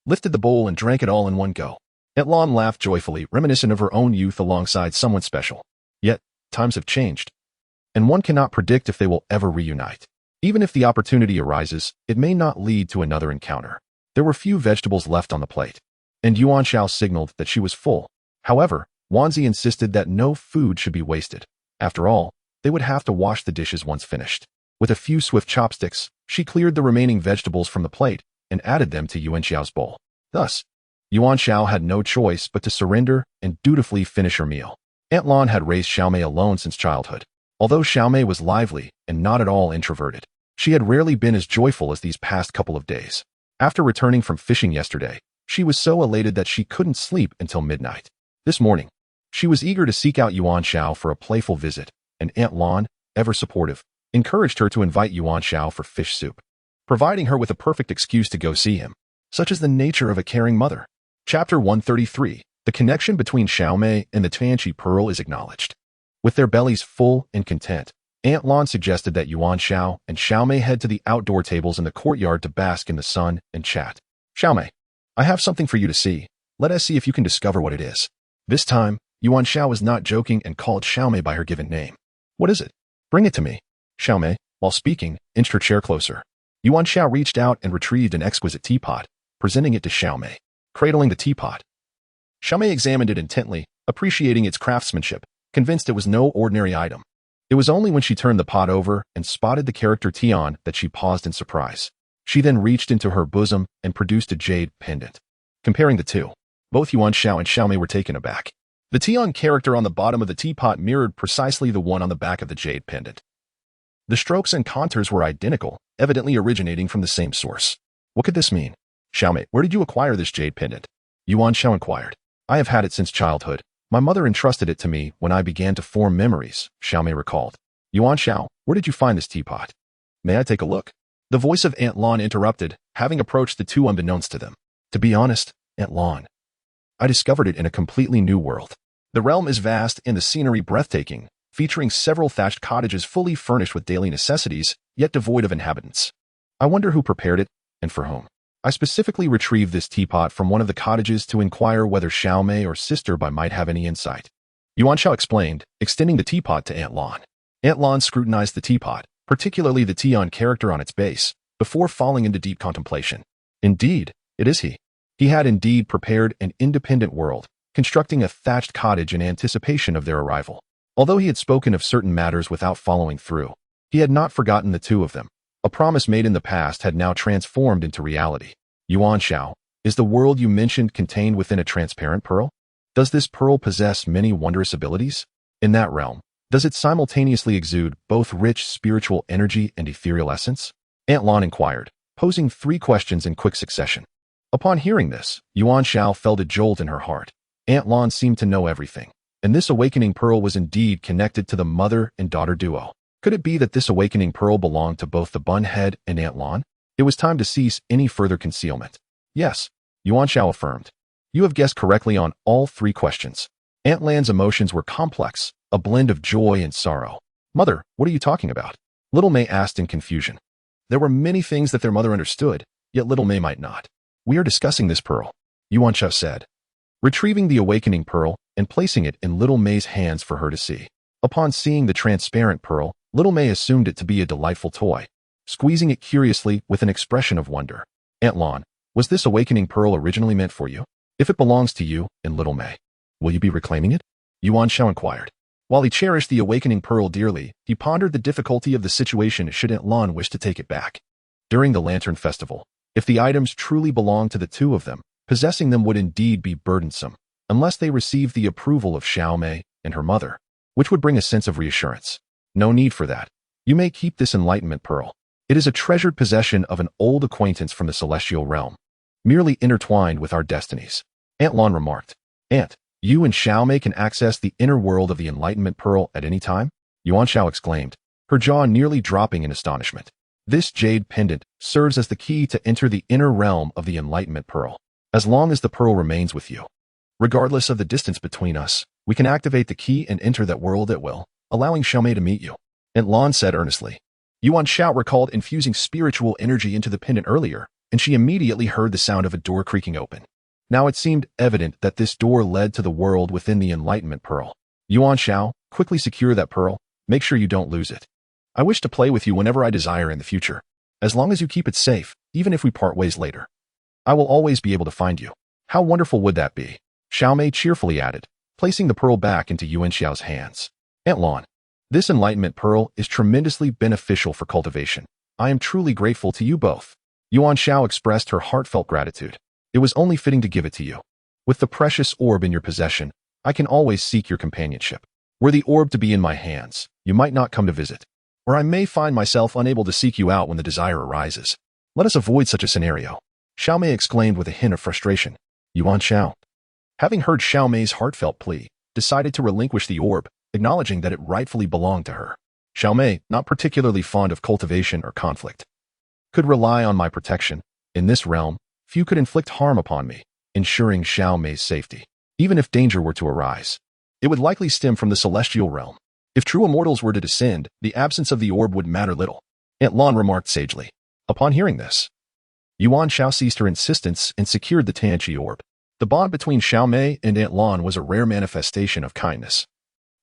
lifted the bowl and drank it all in one go. Aunt Lan laughed joyfully, reminiscent of her own youth alongside someone special. Yet, times have changed, and one cannot predict if they will ever reunite. Even if the opportunity arises, it may not lead to another encounter. There were few vegetables left on the plate, and Yuan Xiao signaled that she was full. However, Wanzi insisted that no food should be wasted. After all, they would have to wash the dishes once finished. With a few swift chopsticks, she cleared the remaining vegetables from the plate and added them to Yuan Xiao's bowl. Thus, Yuan Xiao had no choice but to surrender and dutifully finish her meal. Aunt Lan had raised Xiaomei alone since childhood. Although Xiaomei was lively and not at all introverted, she had rarely been as joyful as these past couple of days. After returning from fishing yesterday, she was so elated that she couldn't sleep until midnight. This morning, she was eager to seek out Yuan Xiao for a playful visit, and Aunt Lan, ever supportive, encouraged her to invite Yuan Xiao for fish soup, providing her with a perfect excuse to go see him. Such is the nature of a caring mother. Chapter 133. The connection between Xiaomei and the Tianqi Pearl is acknowledged. With their bellies full and content, Aunt Lan suggested that Yuan Xiao and Xiaomei head to the outdoor tables in the courtyard to bask in the sun and chat. Xiaomei, I have something for you to see. Let us see if you can discover what it is. This time, Yuan Xiao was not joking and called Xiaomei by her given name. What is it? Bring it to me. Xiaomei, while speaking, inched her chair closer. Yuan Xiao reached out and retrieved an exquisite teapot, presenting it to Xiaomei. Cradling the teapot, Xiaomei examined it intently, appreciating its craftsmanship, convinced it was no ordinary item. It was only when she turned the pot over and spotted the character Tian that she paused in surprise. She then reached into her bosom and produced a jade pendant. Comparing the two, both Yuan Xiao and Xiaomei were taken aback. The Tian character on the bottom of the teapot mirrored precisely the one on the back of the jade pendant. The strokes and contours were identical, evidently originating from the same source. What could this mean? Xiaomei, where did you acquire this jade pendant? Yuan Xiao inquired. I have had it since childhood. My mother entrusted it to me when I began to form memories, Xiaomei recalled. Yuan Xiao, where did you find this teapot? May I take a look? The voice of Aunt Lon interrupted, having approached the two unbeknownst to them. To be honest, Aunt Lon, I discovered it in a completely new world. The realm is vast and the scenery breathtaking, featuring several thatched cottages fully furnished with daily necessities, yet devoid of inhabitants. I wonder who prepared it, and for whom. I specifically retrieved this teapot from one of the cottages to inquire whether Xiaomei or Sister Bai might have any insight. Yuan Xiao explained, extending the teapot to Aunt Lon. Aunt Lon scrutinized the teapot, particularly the Tian character on its base, before falling into deep contemplation. Indeed, it is he. He had indeed prepared an independent world, constructing a thatched cottage in anticipation of their arrival. Although he had spoken of certain matters without following through, he had not forgotten the two of them. A promise made in the past had now transformed into reality. Yuan Xiao, is the world you mentioned contained within a transparent pearl? Does this pearl possess many wondrous abilities? In that realm, does it simultaneously exude both rich spiritual energy and ethereal essence? Aunt Lon inquired, posing 3 questions in quick succession. Upon hearing this, Yuan Xiao felt a jolt in her heart. Aunt Lon seemed to know everything, and this awakening pearl was indeed connected to the mother and daughter duo. Could it be that this awakening pearl belonged to both the Bunhead and Aunt Lon? It was time to cease any further concealment. Yes, Yuan Xiao affirmed. You have guessed correctly on all 3 questions. Aunt Lan's emotions were complex, a blend of joy and sorrow. Mother, what are you talking about? Little May asked in confusion. There were many things that their mother understood, yet Little May might not. We are discussing this pearl, Yuan Xiao said, retrieving the awakening pearl and placing it in Little May's hands for her to see. Upon seeing the transparent pearl, Little May assumed it to be a delightful toy, squeezing it curiously with an expression of wonder. Aunt Lon, was this awakening pearl originally meant for you? If it belongs to you and Little May, will you be reclaiming it? Yuan Xiao inquired. While he cherished the awakening pearl dearly, he pondered the difficulty of the situation should Aunt Lon wish to take it back. During the Lantern Festival, if the items truly belonged to the two of them, possessing them would indeed be burdensome, unless they received the approval of Xiaomei and her mother, which would bring a sense of reassurance. No need for that. You may keep this enlightenment pearl. It is a treasured possession of an old acquaintance from the celestial realm, merely intertwined with our destinies. Aunt Lon remarked. Aunt, you and Xiaomei can access the inner world of the enlightenment pearl at any time? Yuan Xiao exclaimed, her jaw nearly dropping in astonishment. This jade pendant serves as the key to enter the inner realm of the enlightenment pearl. As long as the pearl remains with you, regardless of the distance between us, we can activate the key and enter that world at will, allowing Xiaomei to meet you. Aunt Lon said earnestly. Yuan Xiao recalled infusing spiritual energy into the pendant earlier, and she immediately heard the sound of a door creaking open. Now it seemed evident that this door led to the world within the enlightenment pearl. Yuan Xiao, quickly secure that pearl. Make sure you don't lose it. I wish to play with you whenever I desire in the future. As long as you keep it safe, even if we part ways later, I will always be able to find you. How wonderful would that be? Xiaomei cheerfully added, placing the pearl back into Yuan Xiao's hands. Aunt Lon, this enlightenment pearl is tremendously beneficial for cultivation. I am truly grateful to you both. Yuan Xiao expressed her heartfelt gratitude. It was only fitting to give it to you. With the precious orb in your possession, I can always seek your companionship. Were the orb to be in my hands, you might not come to visit, or I may find myself unable to seek you out when the desire arises. Let us avoid such a scenario. Xiaomei exclaimed with a hint of frustration. Yuan Xiao, having heard Xiaomei's heartfelt plea, decided to relinquish the orb, acknowledging that it rightfully belonged to her. Xiaomei, not particularly fond of cultivation or conflict, could rely on my protection. In this realm, few could inflict harm upon me, ensuring Xiaomei's safety. Even if danger were to arise, it would likely stem from the celestial realm. If true immortals were to descend, the absence of the orb would matter little. Aunt Lon remarked sagely. Upon hearing this, Yuan Xiao ceased her insistence and secured the Tianqi orb. The bond between Xiaomei and Aunt Lon was a rare manifestation of kindness.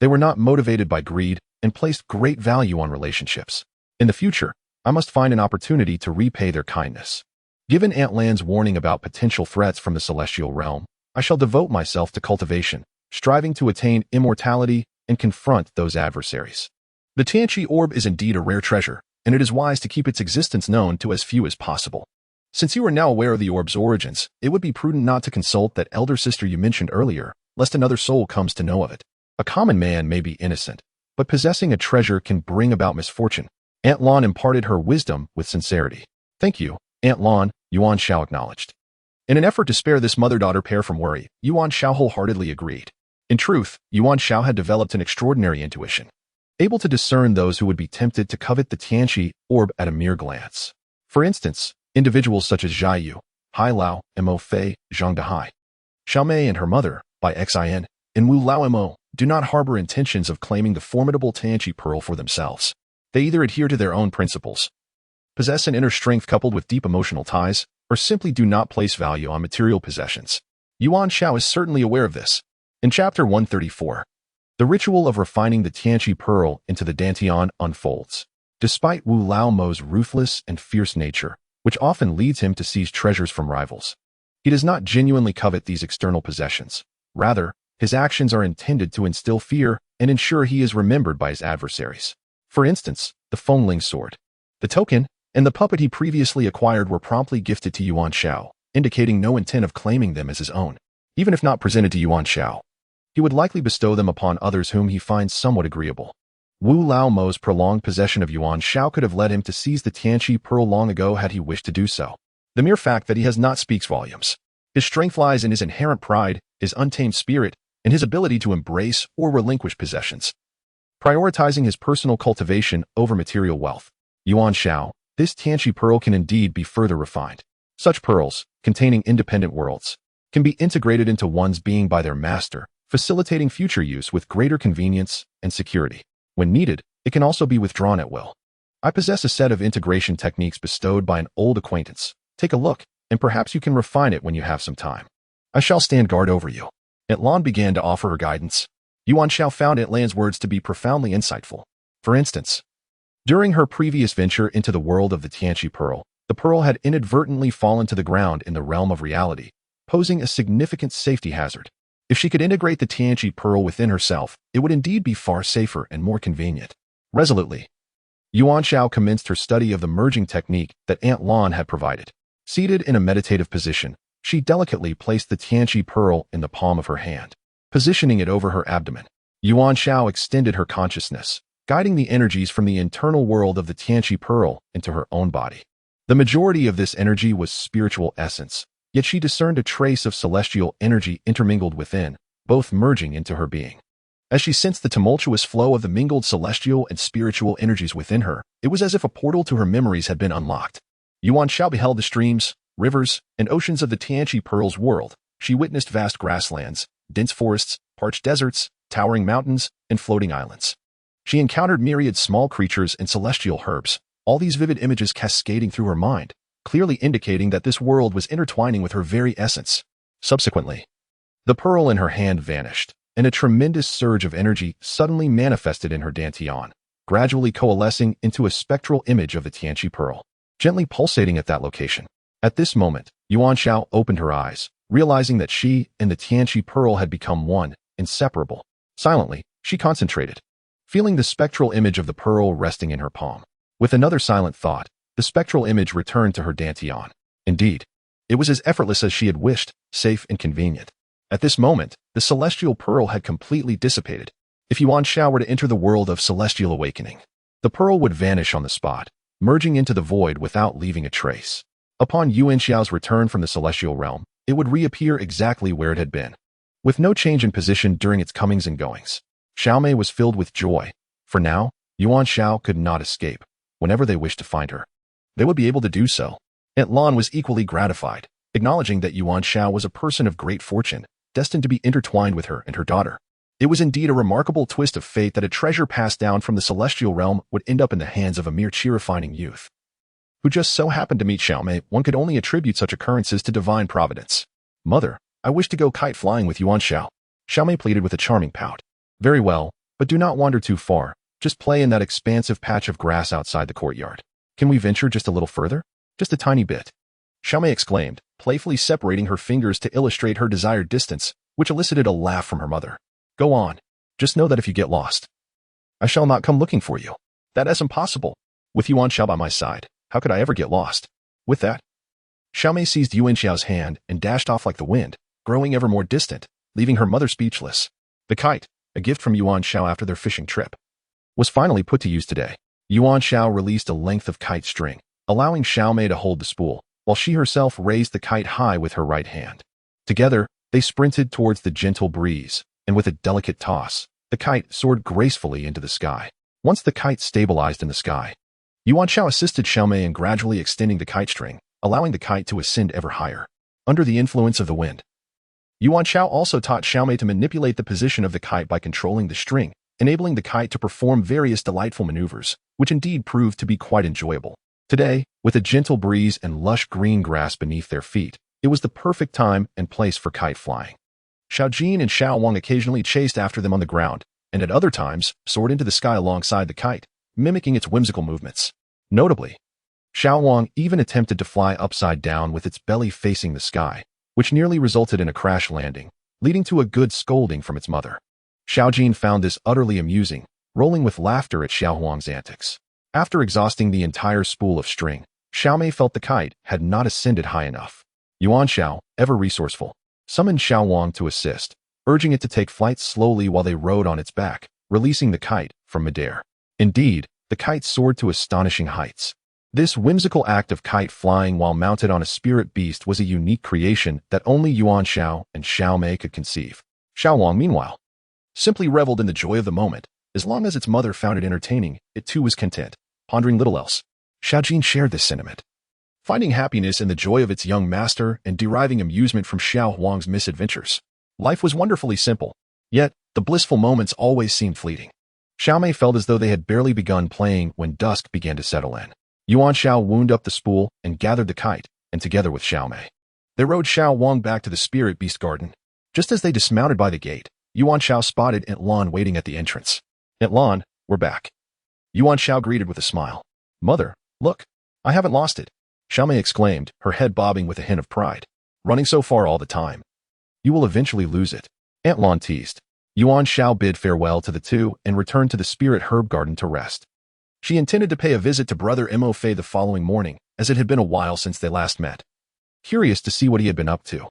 They were not motivated by greed and placed great value on relationships. In the future, I must find an opportunity to repay their kindness. Given Aunt Lan's warning about potential threats from the celestial realm, I shall devote myself to cultivation, striving to attain immortality and confront those adversaries. The Tianqi orb is indeed a rare treasure, and it is wise to keep its existence known to as few as possible. Since you are now aware of the orb's origins, it would be prudent not to consult that elder sister you mentioned earlier, lest another soul comes to know of it. A common man may be innocent, but possessing a treasure can bring about misfortune. Aunt Lon imparted her wisdom with sincerity. Thank you, Aunt Lon, Yuan Xiao acknowledged. In an effort to spare this mother-daughter pair from worry, Yuan Xiao wholeheartedly agreed. In truth, Yuan Xiao had developed an extraordinary intuition, able to discern those who would be tempted to covet the Tianqi orb at a mere glance. For instance, individuals such as Zhai Yu, Hai Lao, Mo Fei, Zhang Dehai, Xiaomei and her mother, by Xin, and Wu Lao Mo, do not harbor intentions of claiming the formidable Tianqi pearl for themselves. They either adhere to their own principles, possess an inner strength coupled with deep emotional ties, or simply do not place value on material possessions. Yuan Xiao is certainly aware of this. In Chapter 134, the ritual of refining the Tianqi pearl into the dantian unfolds. Despite Wu Lao Mo's ruthless and fierce nature, which often leads him to seize treasures from rivals, he does not genuinely covet these external possessions. Rather, his actions are intended to instill fear and ensure he is remembered by his adversaries. For instance, the Fengling sword, the token, and the puppet he previously acquired were promptly gifted to Yuan Xiao, indicating no intent of claiming them as his own. Even if not presented to Yuan Xiao, he would likely bestow them upon others whom he finds somewhat agreeable. Wu Lao Mo's prolonged possession of Yuan Xiao could have led him to seize the Tianqi pearl long ago had he wished to do so. The mere fact that he has not speaks volumes. His strength lies in his inherent pride, his untamed spirit, and his ability to embrace or relinquish possessions, prioritizing his personal cultivation over material wealth. Yuan Xiao, this Tianqi pearl can indeed be further refined. Such pearls, containing independent worlds, can be integrated into one's being by their master, facilitating future use with greater convenience and security. When needed, it can also be withdrawn at will. I possess a set of integration techniques bestowed by an old acquaintance. Take a look, and perhaps you can refine it when you have some time. I shall stand guard over you. Aunt Lan began to offer her guidance. Yuan Xiao found Aunt Lan's words to be profoundly insightful. For instance, during her previous venture into the world of the Tianqi pearl, the pearl had inadvertently fallen to the ground in the realm of reality, posing a significant safety hazard. If she could integrate the Tianqi pearl within herself, it would indeed be far safer and more convenient. Resolutely, Yuan Xiao commenced her study of the merging technique that Aunt Lan had provided. Seated in a meditative position, she delicately placed the Tianqi pearl in the palm of her hand, positioning it over her abdomen. Yuan Xiao extended her consciousness, guiding the energies from the internal world of the Tianqi pearl into her own body. The majority of this energy was spiritual essence, yet she discerned a trace of celestial energy intermingled within, both merging into her being. As she sensed the tumultuous flow of the mingled celestial and spiritual energies within her, it was as if a portal to her memories had been unlocked. Yuan Xiao beheld the streams, rivers, and oceans of the Tianqi pearl's world. She witnessed vast grasslands, dense forests, parched deserts, towering mountains, and floating islands. She encountered myriad small creatures and celestial herbs, all these vivid images cascading through her mind, clearly indicating that this world was intertwining with her very essence. Subsequently, the pearl in her hand vanished, and a tremendous surge of energy suddenly manifested in her dantian, gradually coalescing into a spectral image of the Tianqi pearl, gently pulsating at that location. At this moment, Yuan Xiao opened her eyes, realizing that she and the Tianqi pearl had become one, inseparable. Silently, she concentrated, feeling the spectral image of the pearl resting in her palm. With another silent thought, the spectral image returned to her dantian. Indeed, it was as effortless as she had wished, safe and convenient. At this moment, the celestial pearl had completely dissipated. If Yuan Xiao were to enter the world of celestial awakening, the pearl would vanish on the spot, merging into the void without leaving a trace. Upon Yuan Xiao's return from the celestial realm, it would reappear exactly where it had been, with no change in position during its comings and goings. Xiaomei was filled with joy, for now, Yuan Xiao could not escape. Whenever they wished to find her, they would be able to do so. Aunt Lan was equally gratified, acknowledging that Yuan Xiao was a person of great fortune, destined to be intertwined with her and her daughter. It was indeed a remarkable twist of fate that a treasure passed down from the celestial realm would end up in the hands of a mere cheer-refining youth, who just so happened to meet Xiaomei. One could only attribute such occurrences to divine providence. Mother, I wish to go kite flying with Yuan Xiao, Xiaomei pleaded with a charming pout. Very well, but do not wander too far. Just play in that expansive patch of grass outside the courtyard. Can we venture just a little further? Just a tiny bit, Xiaomei exclaimed, playfully separating her fingers to illustrate her desired distance, which elicited a laugh from her mother. Go on. Just know that if you get lost, I shall not come looking for you. That is impossible. With Yuan Xiao by my side, how could I ever get lost? With that, Xiaomei seized Yuan Xiao's hand and dashed off like the wind, growing ever more distant, leaving her mother speechless. The kite, a gift from Yuan Xiao after their fishing trip, was finally put to use today. Yuan Xiao released a length of kite string, allowing Xiaomei to hold the spool, while she herself raised the kite high with her right hand. Together, they sprinted towards the gentle breeze, and with a delicate toss, the kite soared gracefully into the sky. Once the kite stabilized in the sky, Yuan Xiao assisted Xiaomei in gradually extending the kite string, allowing the kite to ascend ever higher. Under the influence of the wind, Yuan Xiao also taught Xiaomei to manipulate the position of the kite by controlling the string, enabling the kite to perform various delightful maneuvers, which indeed proved to be quite enjoyable. Today, with a gentle breeze and lush green grass beneath their feet, it was the perfect time and place for kite flying. Xiao Jin and Xiao Wang occasionally chased after them on the ground, and at other times soared into the sky alongside the kite, mimicking its whimsical movements. Notably, Xiao Wang even attempted to fly upside down with its belly facing the sky, which nearly resulted in a crash landing, leading to a good scolding from its mother. Xiao Jin found this utterly amusing, rolling with laughter at Xiao Wang's antics. After exhausting the entire spool of string, Xiaomei felt the kite had not ascended high enough. Yuan Xiao, ever resourceful, summoned Xiao Wang to assist, urging it to take flight slowly while they rode on its back, releasing the kite from midair. Indeed, the kite soared to astonishing heights. This whimsical act of kite flying while mounted on a spirit beast was a unique creation that only Yuan Xiao and Xiaomei could conceive. Xiao Wang, meanwhile, simply reveled in the joy of the moment. As long as its mother found it entertaining, it too was content, pondering little else. Xiao Jin shared this sentiment, finding happiness in the joy of its young master and deriving amusement from Xiao Wang's misadventures. Life was wonderfully simple, yet the blissful moments always seemed fleeting. Xiaomei felt as though they had barely begun playing when dusk began to settle in. Yuan Xiao wound up the spool and gathered the kite, and together with Xiaomei, they rode Xiao Wang back to the spirit beast garden. Just as they dismounted by the gate, Yuan Xiao spotted Aunt Lan waiting at the entrance. Aunt Lan, we're back. Yuan Xiao greeted with a smile. Mother, look, I haven't lost it, Xiaomei exclaimed, her head bobbing with a hint of pride. Running so far all the time. You will eventually lose it, Aunt Lan teased. Yuan Xiao bid farewell to the two and returned to the spirit herb garden to rest. She intended to pay a visit to brother Mo Fei the following morning, as it had been a while since they last met. Curious to see what he had been up to,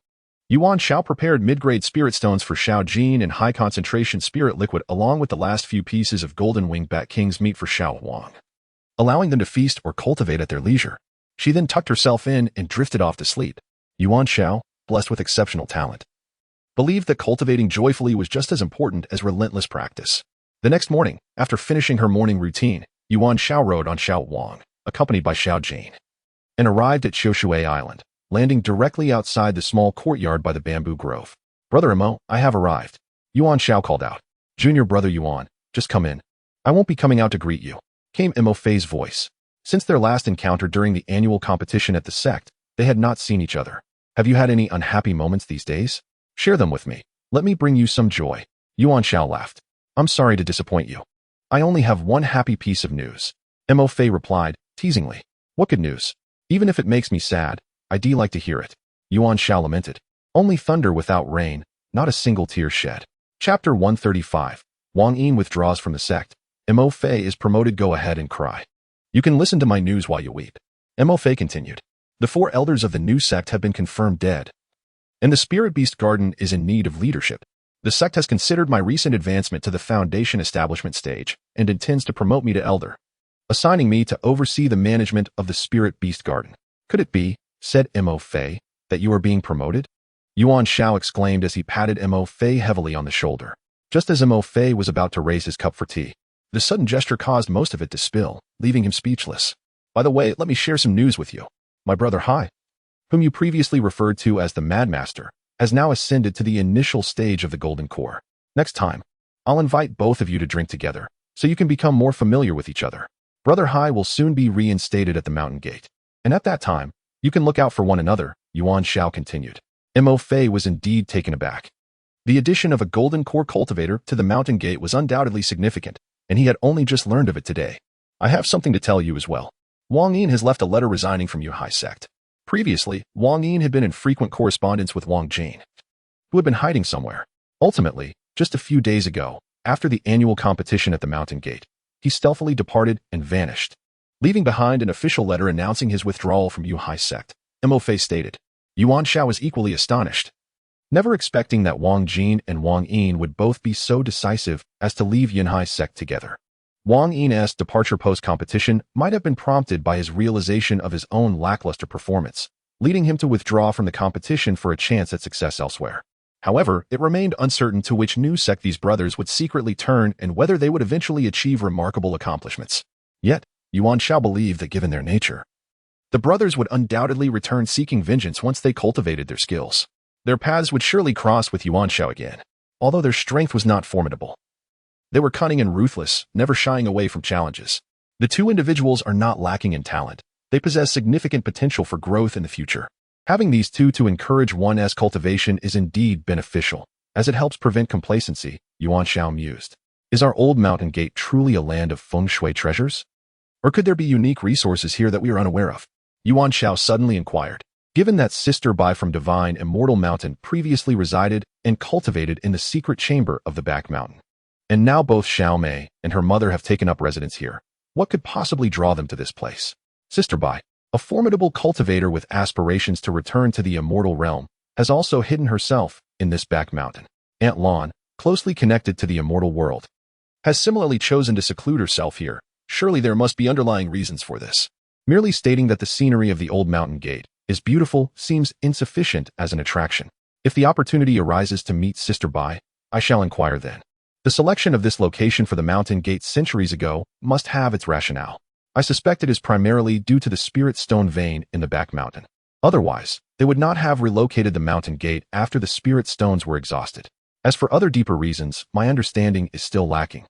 Yuan Xiao prepared mid-grade spirit stones for Xiao Jin and high-concentration spirit liquid along with the last few pieces of golden winged bat king's meat for Xiao Wang, allowing them to feast or cultivate at their leisure. She then tucked herself in and drifted off to sleep. Yuan Xiao, blessed with exceptional talent, believed that cultivating joyfully was just as important as relentless practice. The next morning, after finishing her morning routine, Yuan Xiao rode on Xiao Wang, accompanied by Xiao Jin, and arrived at Xiushui Island, landing directly outside the small courtyard by the bamboo grove. Brother Mo, I have arrived, Yuan Xiao called out. Junior brother Yuan, just come in. I won't be coming out to greet you, came Mo Fei's voice. Since their last encounter during the annual competition at the sect, they had not seen each other. Have you had any unhappy moments these days? Share them with me. Let me bring you some joy. Yuan Xiao laughed. I'm sorry to disappoint you. I only have one happy piece of news, Mo Fei replied, teasingly. What good news? Even if it makes me sad, I'd like to hear it. Yuan Xiao lamented. Only thunder without rain, not a single tear shed. Chapter 135. Wang Yin withdraws from the sect. Mo Fei is promoted. Go ahead and cry. You can listen to my news while you weep. Mo Fei continued. The 4 elders of the new sect have been confirmed dead, and the Spirit Beast Garden is in need of leadership. The sect has considered my recent advancement to the foundation establishment stage and intends to promote me to elder, assigning me to oversee the management of the Spirit Beast Garden. Could it be, said Mo Fei, that you are being promoted? Yuan Xiao exclaimed as he patted Mo Fei heavily on the shoulder. Just as Mo Fei was about to raise his cup for tea, the sudden gesture caused most of it to spill, leaving him speechless. By the way, let me share some news with you. My brother Hai, whom you previously referred to as the Mad Master, has now ascended to the initial stage of the Golden Core. Next time, I'll invite both of you to drink together, so you can become more familiar with each other. Brother Hai will soon be reinstated at the Mountain Gate, and at that time, you can look out for one another, Yuan Xiao continued. Mo Fei was indeed taken aback. The addition of a Golden Core cultivator to the Mountain Gate was undoubtedly significant, and he had only just learned of it today. I have something to tell you as well. Wang Yin has left a letter resigning from Yuhai sect. Previously, Wang Yin had been in frequent correspondence with Wang Jin, who had been hiding somewhere. Ultimately, just a few days ago, after the annual competition at the Mountain Gate, he stealthily departed and vanished, leaving behind an official letter announcing his withdrawal from Yuhai sect. Mo Fei stated. Yuan Xiao was equally astonished, never expecting that Wang Jin and Wang Yin would both be so decisive as to leave Yunhai sect together. Wang Yin's departure post-competition might have been prompted by his realization of his own lackluster performance, leading him to withdraw from the competition for a chance at success elsewhere. However, it remained uncertain to which new sect these brothers would secretly turn and whether they would eventually achieve remarkable accomplishments. Yet, Yuan Xiao believed that given their nature, the brothers would undoubtedly return seeking vengeance once they cultivated their skills. Their paths would surely cross with Yuan Xiao again, although their strength was not formidable. They were cunning and ruthless, never shying away from challenges. The two individuals are not lacking in talent. They possess significant potential for growth in the future. Having these two to encourage one's cultivation is indeed beneficial, as it helps prevent complacency, Yuan Xiao mused. Is our old mountain gate truly a land of feng shui treasures? Or could there be unique resources here that we are unaware of? Yuan Xiao suddenly inquired. Given that Sister Bai from Divine Immortal Mountain previously resided and cultivated in the secret chamber of the back mountain, and now both Xiao Mei and her mother have taken up residence here, what could possibly draw them to this place? Sister Bai, a formidable cultivator with aspirations to return to the immortal realm, has also hidden herself in this back mountain. Aunt Lan, closely connected to the immortal world, has similarly chosen to seclude herself here. Surely there must be underlying reasons for this. Merely stating that the scenery of the old mountain gate is beautiful seems insufficient as an attraction. If the opportunity arises to meet Sister Bai, I shall inquire then. The selection of this location for the mountain gate centuries ago must have its rationale. I suspect it is primarily due to the spirit stone vein in the back mountain. Otherwise, they would not have relocated the mountain gate after the spirit stones were exhausted. As for other deeper reasons, my understanding is still lacking.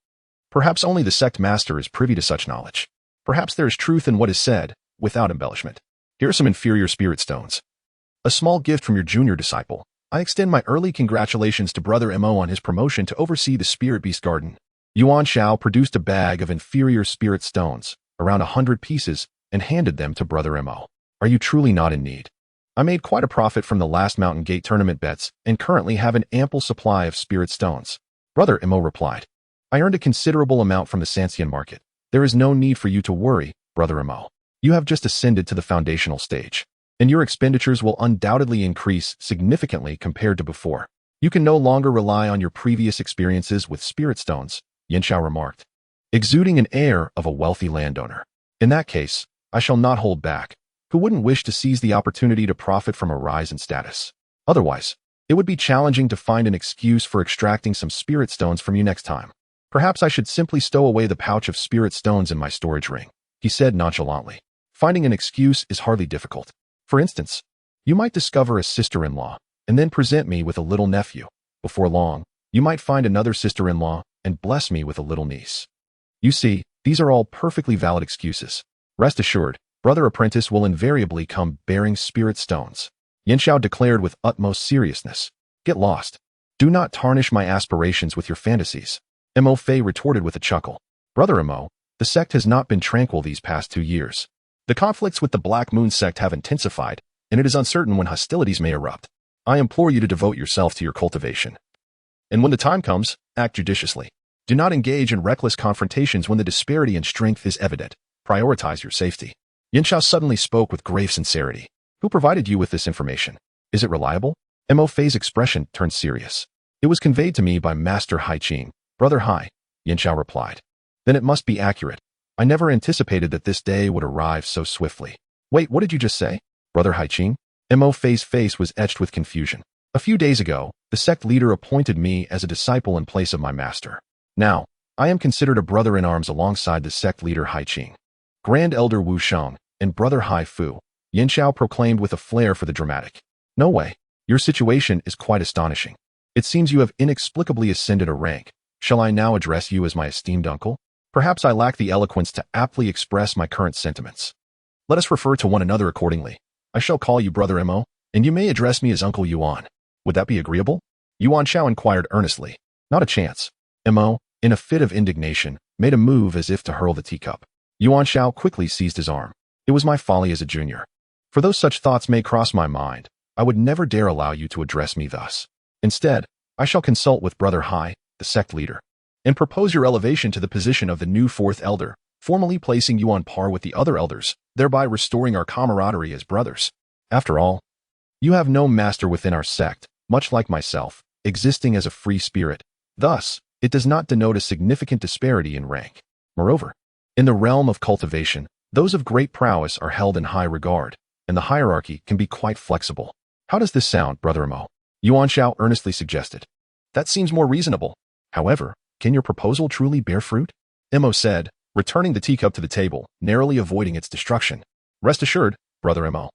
Perhaps only the sect master is privy to such knowledge. Perhaps there is truth in what is said, without embellishment. Here are some inferior spirit stones. A small gift from your junior disciple. I extend my early congratulations to Brother Mo on his promotion to oversee the Spirit Beast Garden. Yuan Xiao produced a bag of inferior spirit stones, around 100 pieces, and handed them to Brother Mo. Are you truly not in need? I made quite a profit from the last Mountain Gate tournament bets and currently have an ample supply of spirit stones. Brother Mo replied. I earned a considerable amount from the Sancian market. There is no need for you to worry, Brother Mo. You have just ascended to the foundational stage, and your expenditures will undoubtedly increase significantly compared to before. You can no longer rely on your previous experiences with spirit stones, Yuan Xiao remarked, exuding an air of a wealthy landowner. In that case, I shall not hold back. Who wouldn't wish to seize the opportunity to profit from a rise in status? Otherwise, it would be challenging to find an excuse for extracting some spirit stones from you next time. Perhaps I should simply stow away the pouch of spirit stones in my storage ring, he said nonchalantly. Finding an excuse is hardly difficult. For instance, you might discover a sister-in-law and then present me with a little nephew. Before long, you might find another sister-in-law and bless me with a little niece. You see, these are all perfectly valid excuses. Rest assured, Brother Apprentice will invariably come bearing spirit stones. Yuan Xiao declared with utmost seriousness. Get lost. Do not tarnish my aspirations with your fantasies. Mo Fei retorted with a chuckle. Brother Mo, the sect has not been tranquil these past 2 years. The conflicts with the Black Moon sect have intensified, and it is uncertain when hostilities may erupt. I implore you to devote yourself to your cultivation. And when the time comes, act judiciously. Do not engage in reckless confrontations when the disparity in strength is evident. Prioritize your safety. Yuan Xiao suddenly spoke with grave sincerity. Who provided you with this information? Is it reliable? Mo Fei's expression turned serious. It was conveyed to me by Master Hai Qing. Brother Hai, Yuan Xiao replied. Then it must be accurate. I never anticipated that this day would arrive so swiftly. Wait, what did you just say? Brother Hai Qing? Mo Fei's face was etched with confusion. A few days ago, the sect leader appointed me as a disciple in place of my master. Now, I am considered a brother-in-arms alongside the sect leader Hai Qing. Grand Elder Wu Sheng, and Brother Hai Fu, Yuan Xiao proclaimed with a flair for the dramatic. No way. Your situation is quite astonishing. It seems you have inexplicably ascended a rank. Shall I now address you as my esteemed uncle? Perhaps I lack the eloquence to aptly express my current sentiments. Let us refer to one another accordingly. I shall call you Brother Mo, and you may address me as Uncle Yuan. Would that be agreeable? Yuan Xiao inquired earnestly. Not a chance. Mo, in a fit of indignation, made a move as if to hurl the teacup. Yuan Xiao quickly seized his arm. It was my folly as a junior. For though such thoughts may cross my mind, I would never dare allow you to address me thus. Instead, I shall consult with Brother Hai, the sect leader, and propose your elevation to the position of the new fourth elder, formally placing you on par with the other elders, thereby restoring our camaraderie as brothers. After all, you have no master within our sect, much like myself, existing as a free spirit. Thus, it does not denote a significant disparity in rank. Moreover, in the realm of cultivation, those of great prowess are held in high regard, and the hierarchy can be quite flexible. How does this sound, Brother Imo? Yuan Xiao earnestly suggested. That seems more reasonable. However, can your proposal truly bear fruit? Imo said, returning the teacup to the table, narrowly avoiding its destruction. Rest assured, Brother Imo.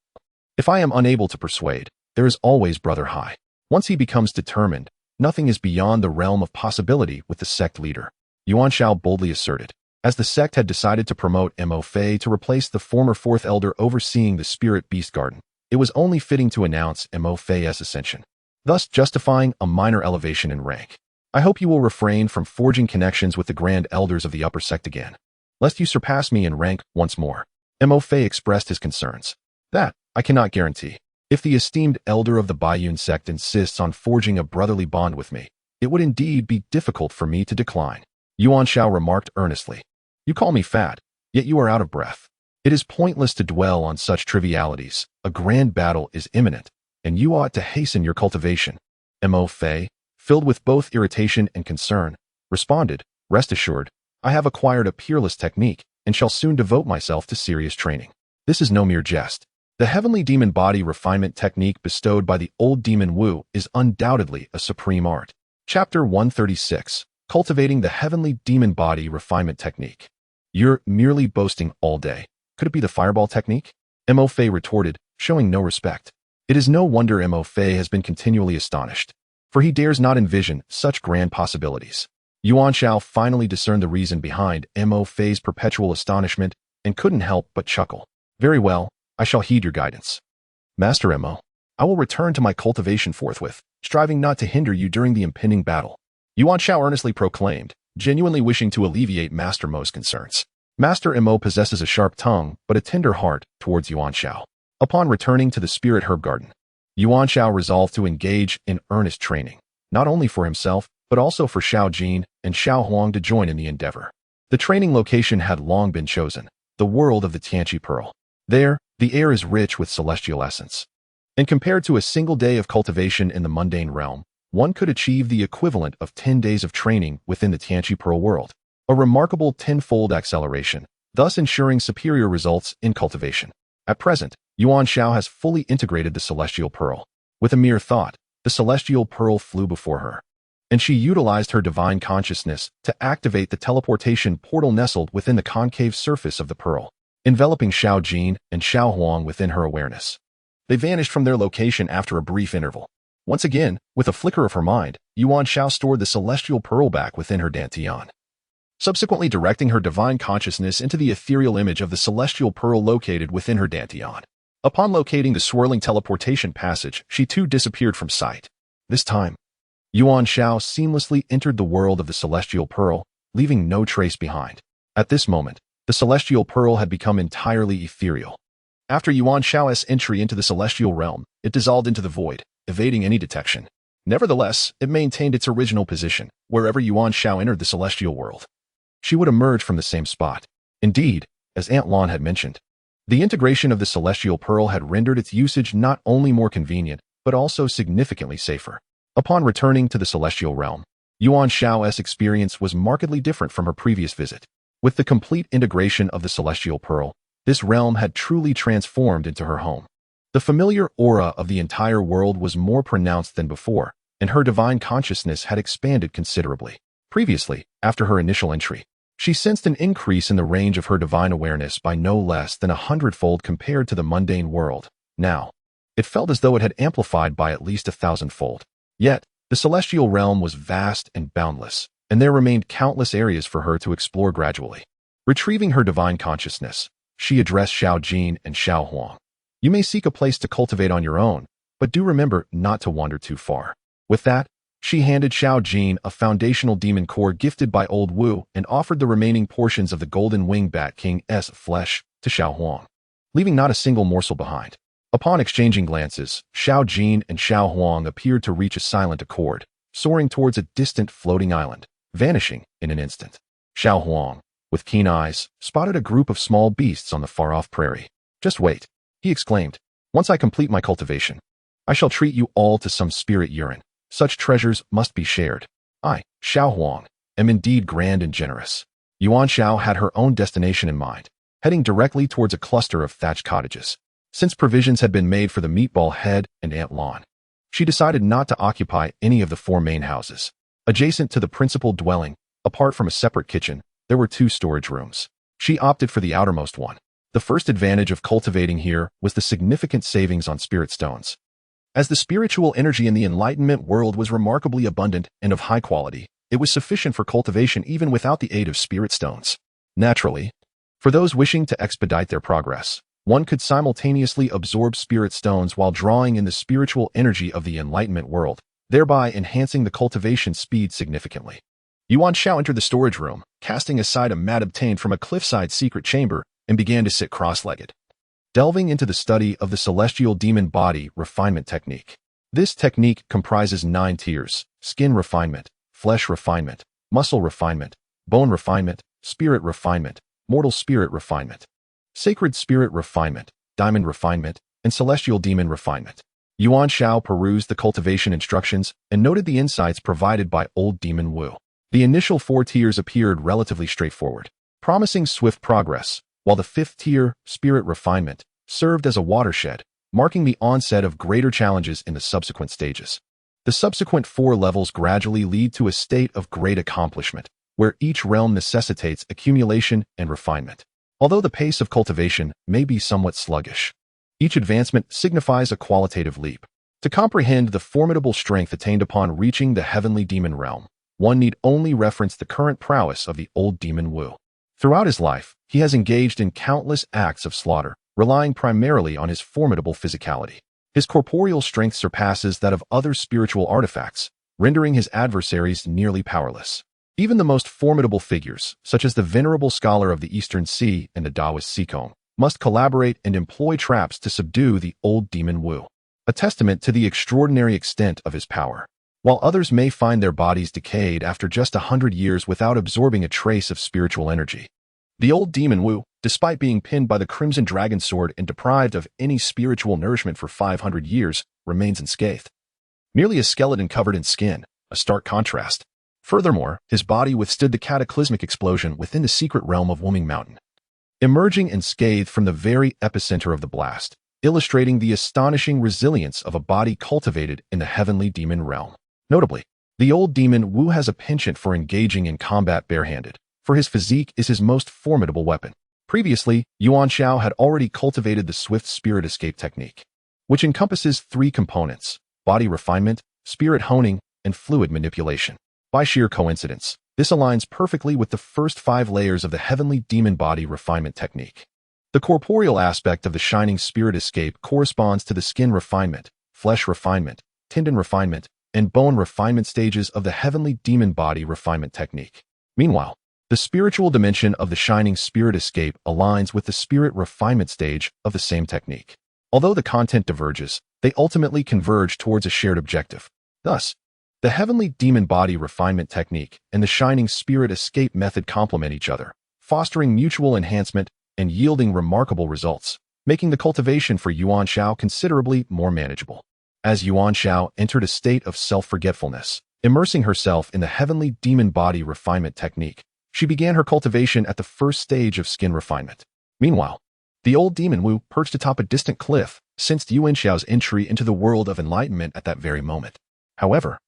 If I am unable to persuade, there is always Brother Hai. Once he becomes determined, nothing is beyond the realm of possibility with the sect leader. Yuan Xiao boldly asserted. As the sect had decided to promote Mo Fei to replace the former fourth elder overseeing the spirit beast garden, it was only fitting to announce Mo Fei's ascension, thus justifying a minor elevation in rank. I hope you will refrain from forging connections with the grand elders of the upper sect again, lest you surpass me in rank once more. Mo Fei expressed his concerns. That, I cannot guarantee. If the esteemed elder of the Baiyun sect insists on forging a brotherly bond with me, it would indeed be difficult for me to decline. Yuan Xiao remarked earnestly. You call me fat, yet you are out of breath. It is pointless to dwell on such trivialities. A grand battle is imminent, and you ought to hasten your cultivation. Mo Fei, filled with both irritation and concern, responded, Rest assured, I have acquired a peerless technique and shall soon devote myself to serious training. This is no mere jest. The heavenly demon body refinement technique bestowed by the old demon Wu is undoubtedly a supreme art. Chapter 136, Cultivating the Heavenly Demon Body Refinement Technique. You're merely boasting all day. Could it be the fireball technique? Mo Fei retorted, showing no respect. It is no wonder Mo Fei has been continually astonished, for he dares not envision such grand possibilities. Yuan Xiao finally discerned the reason behind Mo Fei's perpetual astonishment and couldn't help but chuckle. Very well, I shall heed your guidance. Master Mo, I will return to my cultivation forthwith, striving not to hinder you during the impending battle. Yuan Xiao earnestly proclaimed, genuinely wishing to alleviate Master Mo's concerns. Master Mo possesses a sharp tongue, but a tender heart towards Yuan Xiao. Upon returning to the Spirit Herb Garden, Yuan Xiao resolved to engage in earnest training, not only for himself, but also for Xiao Jin and Xiao Huang to join in the endeavor. The training location had long been chosen, the world of the Tianqi Pearl. There, the air is rich with celestial essence. And compared to a single day of cultivation in the mundane realm, one could achieve the equivalent of 10 days of training within the Tianqi Pearl world, a remarkable tenfold acceleration, thus ensuring superior results in cultivation. At present, Yuan Xiao has fully integrated the Celestial Pearl. With a mere thought, the Celestial Pearl flew before her, and she utilized her divine consciousness to activate the teleportation portal nestled within the concave surface of the pearl, enveloping Xiao Jin and Xiao Huang within her awareness. They vanished from their location after a brief interval. Once again, with a flicker of her mind, Yuan Xiao stored the Celestial Pearl back within her dantian, subsequently directing her divine consciousness into the ethereal image of the Celestial Pearl located within her dantian. Upon locating the swirling teleportation passage, she too disappeared from sight. This time, Yuan Xiao seamlessly entered the world of the Celestial Pearl, leaving no trace behind. At this moment, the Celestial Pearl had become entirely ethereal. After Yuan Xiao's entry into the Celestial Realm, it dissolved into the void, evading any detection. Nevertheless, it maintained its original position, wherever Yuan Xiao entered the Celestial World. She would emerge from the same spot. Indeed, as Aunt Lon had mentioned, the integration of the Celestial Pearl had rendered its usage not only more convenient, but also significantly safer. Upon returning to the Celestial Realm, Yuan Xiao's experience was markedly different from her previous visit. With the complete integration of the Celestial Pearl, this realm had truly transformed into her home. The familiar aura of the entire world was more pronounced than before, and her divine consciousness had expanded considerably. Previously, after her initial entry, she sensed an increase in the range of her divine awareness by no less than 100-fold compared to the mundane world. Now, it felt as though it had amplified by at least 1,000-fold. Yet, the celestial realm was vast and boundless, and there remained countless areas for her to explore gradually. Retrieving her divine consciousness, she addressed Xiao Jin and Xiao Huang. You may seek a place to cultivate on your own, but do remember not to wander too far. With that, she handed Xiao Jin a foundational demon core gifted by Old Wu and offered the remaining portions of the Golden Wing Bat King's flesh to Xiao Huang, leaving not a single morsel behind. Upon exchanging glances, Xiao Jin and Xiao Huang appeared to reach a silent accord, soaring towards a distant floating island, vanishing in an instant. Xiao Huang, with keen eyes, spotted a group of small beasts on the far-off prairie. Just wait, he exclaimed. Once I complete my cultivation, I shall treat you all to some spirit urine. Such treasures must be shared. I, Xiao Huang, am indeed grand and generous. Yuan Xiao had her own destination in mind, heading directly towards a cluster of thatched cottages. Since provisions had been made for the meatball head and ant lawn, she decided not to occupy any of the 4 main houses. Adjacent to the principal dwelling, apart from a separate kitchen, there were 2 storage rooms. She opted for the outermost one. The first advantage of cultivating here was the significant savings on spirit stones. As the spiritual energy in the Enlightenment world was remarkably abundant and of high quality, it was sufficient for cultivation even without the aid of spirit stones. Naturally, for those wishing to expedite their progress, one could simultaneously absorb spirit stones while drawing in the spiritual energy of the Enlightenment world, thereby enhancing the cultivation speed significantly. Yuan Xiao entered the storage room, casting aside a mat obtained from a cliffside secret chamber, and began to sit cross-legged, delving into the study of the celestial demon body refinement technique. This technique comprises 9 tiers: skin refinement, flesh refinement, muscle refinement, bone refinement, spirit refinement, mortal spirit refinement, sacred spirit refinement, diamond refinement, and celestial demon refinement. Yuan Xiao perused the cultivation instructions and noted the insights provided by old demon Wu. The initial 4 tiers appeared relatively straightforward, promising swift progress, while the 5th tier, spirit refinement, served as a watershed, marking the onset of greater challenges in the subsequent stages. The subsequent 4 levels gradually lead to a state of great accomplishment, where each realm necessitates accumulation and refinement. Although the pace of cultivation may be somewhat sluggish, each advancement signifies a qualitative leap. To comprehend the formidable strength attained upon reaching the heavenly demon realm, one need only reference the current prowess of the old demon Wu. Throughout his life, he has engaged in countless acts of slaughter, relying primarily on his formidable physicality. His corporeal strength surpasses that of other spiritual artifacts, rendering his adversaries nearly powerless. Even the most formidable figures, such as the venerable scholar of the Eastern Sea and the Taoist Sikong, must collaborate and employ traps to subdue the old demon Wu, a testament to the extraordinary extent of his power. While others may find their bodies decayed after just 100 years without absorbing a trace of spiritual energy, the old demon Wu, despite being pinned by the Crimson Dragon Sword and deprived of any spiritual nourishment for 500 years, remains unscathed. Merely a skeleton covered in skin, a stark contrast. Furthermore, his body withstood the cataclysmic explosion within the secret realm of Wuming Mountain, emerging unscathed from the very epicenter of the blast, illustrating the astonishing resilience of a body cultivated in the heavenly demon realm. Notably, the old demon Wu has a penchant for engaging in combat barehanded, for his physique is his most formidable weapon. Previously, Yuan Xiao had already cultivated the swift spirit escape technique, which encompasses 3 components: body refinement, spirit honing, and fluid manipulation. By sheer coincidence, this aligns perfectly with the first 5 layers of the heavenly demon body refinement technique. The corporeal aspect of the shining spirit escape corresponds to the skin refinement, flesh refinement, tendon refinement, and bone refinement stages of the heavenly demon body refinement technique. Meanwhile, the spiritual dimension of the shining spirit escape aligns with the spirit refinement stage of the same technique. Although the content diverges, they ultimately converge towards a shared objective. Thus, the heavenly demon body refinement technique and the shining spirit escape method complement each other, fostering mutual enhancement and yielding remarkable results, making the cultivation for Yuan Xiao considerably more manageable. As Yuan Xiao entered a state of self-forgetfulness, immersing herself in the heavenly demon body refinement technique, she began her cultivation at the first stage of skin refinement. Meanwhile, the old demon Wu, perched atop a distant cliff, sensed Yuan Xiao's entry into the world of enlightenment at that very moment. However,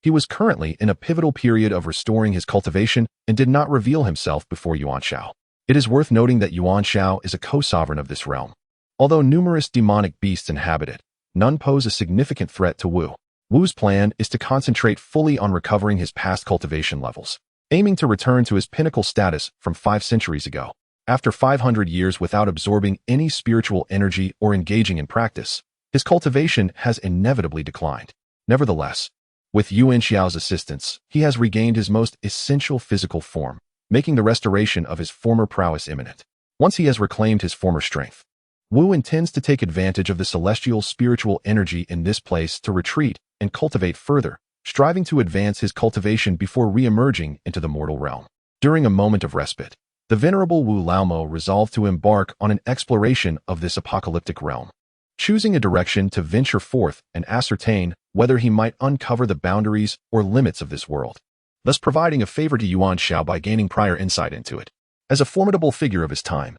he was currently in a pivotal period of restoring his cultivation and did not reveal himself before Yuan Xiao. It is worth noting that Yuan Xiao is a co-sovereign of this realm. Although numerous demonic beasts inhabit it, none pose a significant threat to Wu. Wu's plan is to concentrate fully on recovering his past cultivation levels, aiming to return to his pinnacle status from 5 centuries ago. After 500 years without absorbing any spiritual energy or engaging in practice, his cultivation has inevitably declined. Nevertheless, with Yuan Xiao's assistance, he has regained his most essential physical form, making the restoration of his former prowess imminent. Once he has reclaimed his former strength, Wu intends to take advantage of the celestial spiritual energy in this place to retreat and cultivate further, striving to advance his cultivation before re-emerging into the mortal realm. During a moment of respite, the venerable Wu Laomo resolved to embark on an exploration of this apocalyptic realm, choosing a direction to venture forth and ascertain whether he might uncover the boundaries or limits of this world, thus providing a favor to Yuan Xiao by gaining prior insight into it. As a formidable figure of his time,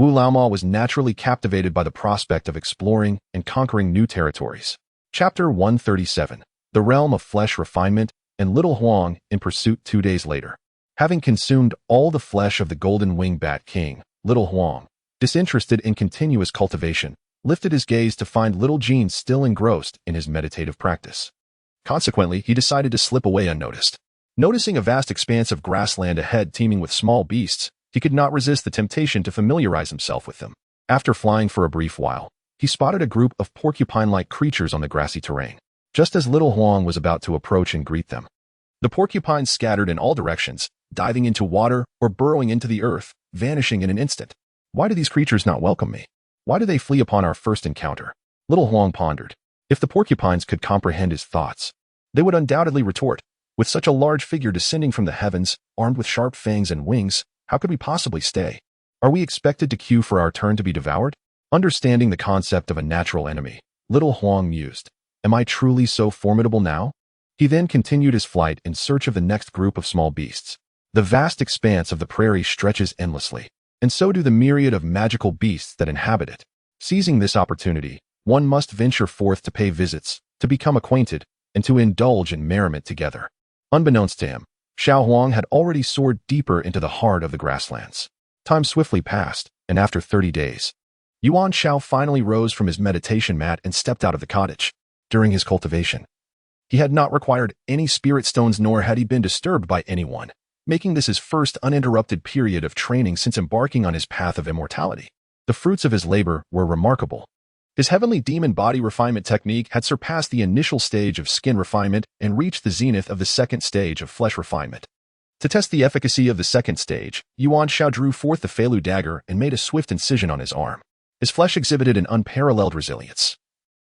Wu Laoma was naturally captivated by the prospect of exploring and conquering new territories. Chapter 137, The Realm of Flesh Refinement, and Little Huang in pursuit 2 days later. Having consumed all the flesh of the golden wing bat king, Little Huang, disinterested in continuous cultivation, lifted his gaze to find little Jean still engrossed in his meditative practice. Consequently, he decided to slip away unnoticed. Noticing a vast expanse of grassland ahead teeming with small beasts, he could not resist the temptation to familiarize himself with them. After flying for a brief while, he spotted a group of porcupine-like creatures on the grassy terrain, just as Little Huang was about to approach and greet them. The porcupines scattered in all directions, diving into water or burrowing into the earth, vanishing in an instant. Why do these creatures not welcome me? Why do they flee upon our first encounter? Little Huang pondered. If the porcupines could comprehend his thoughts, they would undoubtedly retort, with such a large figure descending from the heavens, armed with sharp fangs and wings, how could we possibly stay? Are we expected to queue for our turn to be devoured? Understanding the concept of a natural enemy, Little Huang mused, am I truly so formidable now? He then continued his flight in search of the next group of small beasts. The vast expanse of the prairie stretches endlessly, and so do the myriad of magical beasts that inhabit it. Seizing this opportunity, one must venture forth to pay visits, to become acquainted, and to indulge in merriment together. Unbeknownst to him, Xiao Huang had already soared deeper into the heart of the grasslands. Time swiftly passed, and after 30 days, Yuan Xiao finally rose from his meditation mat and stepped out of the cottage. During his cultivation, he had not required any spirit stones nor had he been disturbed by anyone, making this his first uninterrupted period of training since embarking on his path of immortality. The fruits of his labor were remarkable. His heavenly demon body refinement technique had surpassed the initial stage of skin refinement and reached the zenith of the second stage of flesh refinement. To test the efficacy of the second stage, Yuan Xiao drew forth the Feilu dagger and made a swift incision on his arm. His flesh exhibited an unparalleled resilience,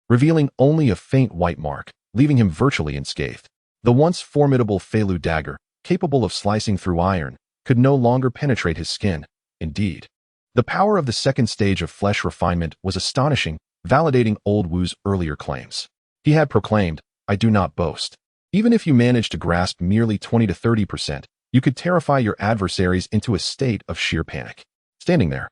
revealing only a faint white mark, leaving him virtually unscathed. The once formidable Feilu dagger, capable of slicing through iron, could no longer penetrate his skin. Indeed, the power of the second stage of flesh refinement was astonishing, validating old Wu's earlier claims. He had proclaimed, I do not boast. Even if you managed to grasp merely 20 to 30%, you could terrify your adversaries into a state of sheer panic. Standing there,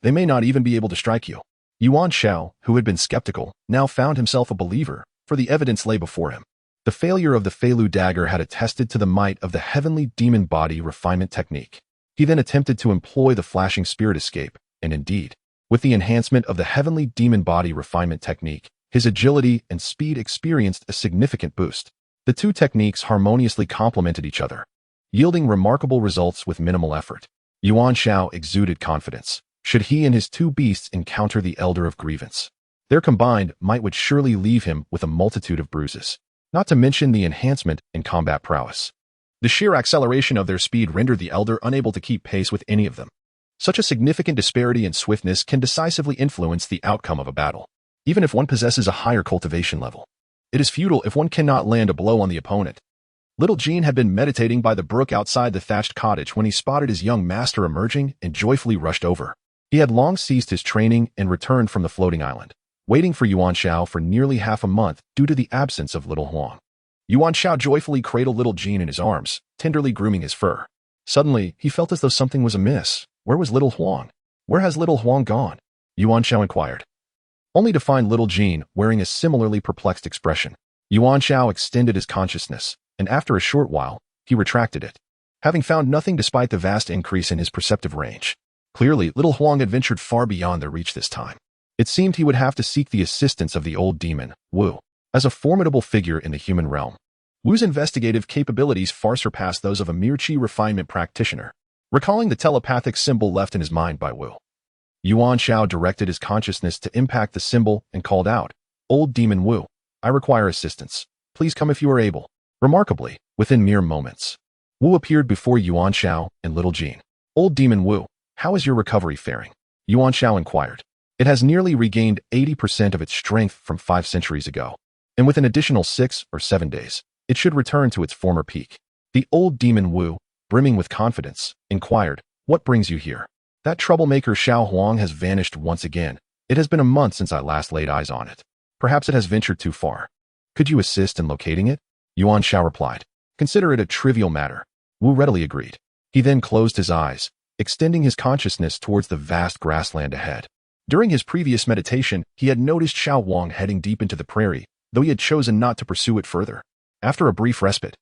they may not even be able to strike you. Yuan Xiao, who had been skeptical, now found himself a believer, for the evidence lay before him. The failure of the Feilu dagger had attested to the might of the heavenly demon body refinement technique. He then attempted to employ the flashing spirit escape, and indeed, with the enhancement of the heavenly demon body refinement technique, his agility and speed experienced a significant boost. The two techniques harmoniously complemented each other, yielding remarkable results with minimal effort. Yuan Xiao exuded confidence. Should he and his two beasts encounter the Elder of Grievance, their combined might would surely leave him with a multitude of bruises, not to mention the enhancement in combat prowess. The sheer acceleration of their speed rendered the Elder unable to keep pace with any of them. Such a significant disparity in swiftness can decisively influence the outcome of a battle, even if one possesses a higher cultivation level. It is futile if one cannot land a blow on the opponent. Little Jean had been meditating by the brook outside the thatched cottage when he spotted his young master emerging and joyfully rushed over. He had long ceased his training and returned from the floating island, waiting for Yuan Xiao for nearly half a month due to the absence of Little Huang. Yuan Xiao joyfully cradled Little Jean in his arms, tenderly grooming his fur. Suddenly, he felt as though something was amiss. Where was Little Huang? Where has Little Huang gone? Yuan Xiao inquired, only to find Little Jean wearing a similarly perplexed expression. Yuan Xiao extended his consciousness, and after a short while, he retracted it, having found nothing despite the vast increase in his perceptive range. Clearly, Little Huang had ventured far beyond their reach this time. It seemed he would have to seek the assistance of the old demon, Wu. As a formidable figure in the human realm, Wu's investigative capabilities far surpassed those of a mere chi refinement practitioner. Recalling the telepathic symbol left in his mind by Wu, Yuan Xiao directed his consciousness to impact the symbol and called out, Old Demon Wu, I require assistance. Please come if you are able. Remarkably, within mere moments, Wu appeared before Yuan Xiao and Little Jean. Old Demon Wu, how is your recovery faring? Yuan Xiao inquired. It has nearly regained 80% of its strength from 5 centuries ago, and with an additional 6 or 7 days, it should return to its former peak. The old demon Wu, brimming with confidence, inquired, what brings you here? That troublemaker Xiao Huang has vanished once again. It has been a month since I last laid eyes on it. Perhaps it has ventured too far. Could you assist in locating it? Yuan Xiao replied. Consider it a trivial matter. Wu readily agreed. He then closed his eyes, extending his consciousness towards the vast grassland ahead. During his previous meditation, he had noticed Xiao Huang heading deep into the prairie, though he had chosen not to pursue it further. After a brief respite,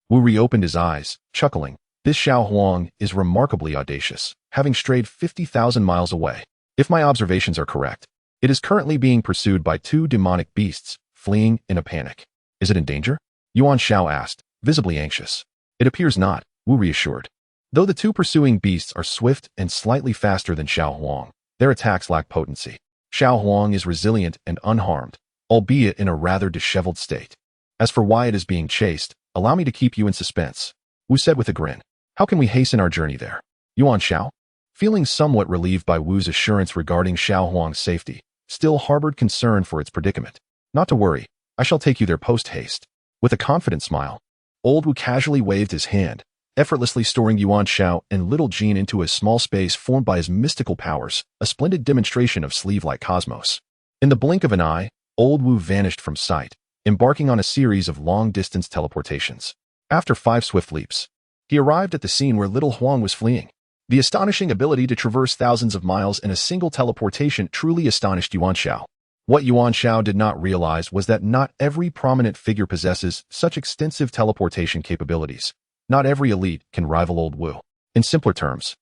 Wu reopened his eyes, chuckling. This Xiao Huang is remarkably audacious, having strayed 50,000 miles away. If my observations are correct, it is currently being pursued by two demonic beasts, fleeing in a panic. Is it in danger? Yuan Xiao asked, visibly anxious. It appears not, Wu reassured. Though the two pursuing beasts are swift and slightly faster than Xiao Huang, their attacks lack potency. Xiao Huang is resilient and unharmed, albeit in a rather disheveled state. As for why it is being chased, allow me to keep you in suspense, Wu said with a grin. How can we hasten our journey there? Yuan Xiao, feeling somewhat relieved by Wu's assurance regarding Xiao Huang's safety, still harbored concern for its predicament. Not to worry, I shall take you there post-haste. With a confident smile, old Wu casually waved his hand, effortlessly storing Yuan Xiao and little Jean into a small space formed by his mystical powers, a splendid demonstration of sleeve-like cosmos. In the blink of an eye, old Wu vanished from sight, embarking on a series of long-distance teleportations. After 5 swift leaps, he arrived at the scene where little Huang was fleeing. The astonishing ability to traverse thousands of miles in a single teleportation truly astonished Yuan Xiao. What Yuan Xiao did not realize was that not every prominent figure possesses such extensive teleportation capabilities. Not every elite can rival old Wu. In simpler terms,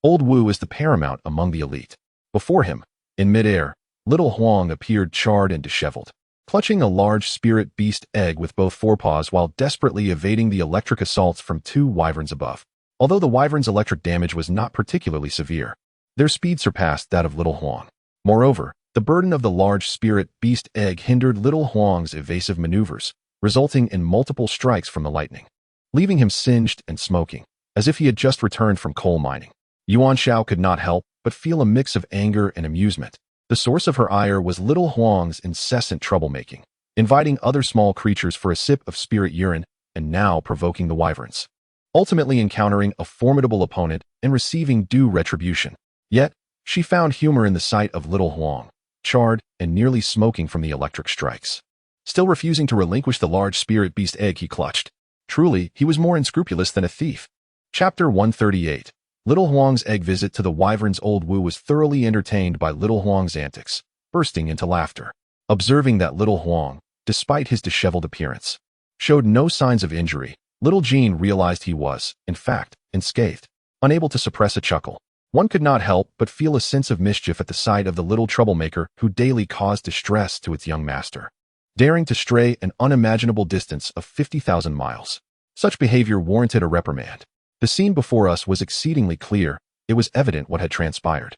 old Wu is the paramount among the elite. Before him, in midair, little Huang appeared charred and disheveled, clutching a large spirit beast egg with both forepaws while desperately evading the electric assaults from 2 wyverns above. Although the wyverns' electric damage was not particularly severe, their speed surpassed that of little Huang. Moreover, the burden of the large spirit beast egg hindered little Huang's evasive maneuvers, resulting in multiple strikes from the lightning, leaving him singed and smoking, as if he had just returned from coal mining. Yuan Xiao could not help but feel a mix of anger and amusement. The source of her ire was little Huang's incessant troublemaking, inviting other small creatures for a sip of spirit urine and now provoking the wyverns, ultimately encountering a formidable opponent and receiving due retribution. Yet, she found humor in the sight of little Huang, charred and nearly smoking from the electric strikes, still refusing to relinquish the large spirit beast egg he clutched. Truly, he was more unscrupulous than a thief. Chapter 138. Little Huang's egg visit to the wyverns. Old Wu was thoroughly entertained by little Huang's antics, bursting into laughter. Observing that little Huang, despite his disheveled appearance, showed no signs of injury, little Jean realized he was, in fact, unscathed. Unable to suppress a chuckle, one could not help but feel a sense of mischief at the sight of the little troublemaker who daily caused distress to its young master, daring to stray an unimaginable distance of 50,000 miles. Such behavior warranted a reprimand. The scene before us was exceedingly clear. It was evident what had transpired.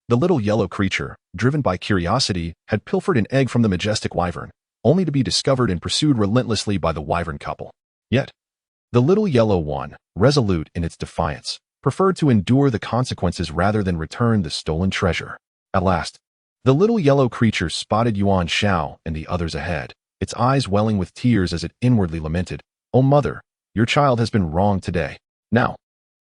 The little yellow creature, driven by curiosity, had pilfered an egg from the majestic wyvern, only to be discovered and pursued relentlessly by the wyvern couple. Yet, the little yellow one, resolute in its defiance, preferred to endure the consequences rather than return the stolen treasure. At last, the little yellow creature spotted Yuan Xiao and the others ahead, its eyes welling with tears as it inwardly lamented, "Oh mother, your child has been wronged today." Now,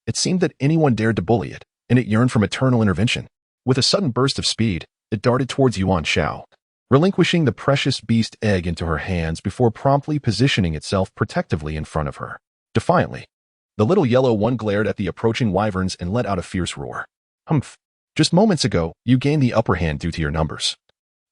it seemed that anyone dared to bully it, and it yearned for maternal intervention. With a sudden burst of speed, it darted towards Yuan Xiao, relinquishing the precious beast egg into her hands before promptly positioning itself protectively in front of her. Defiantly, the little yellow one glared at the approaching wyverns and let out a fierce roar. "Humph! Just moments ago, you gained the upper hand due to your numbers.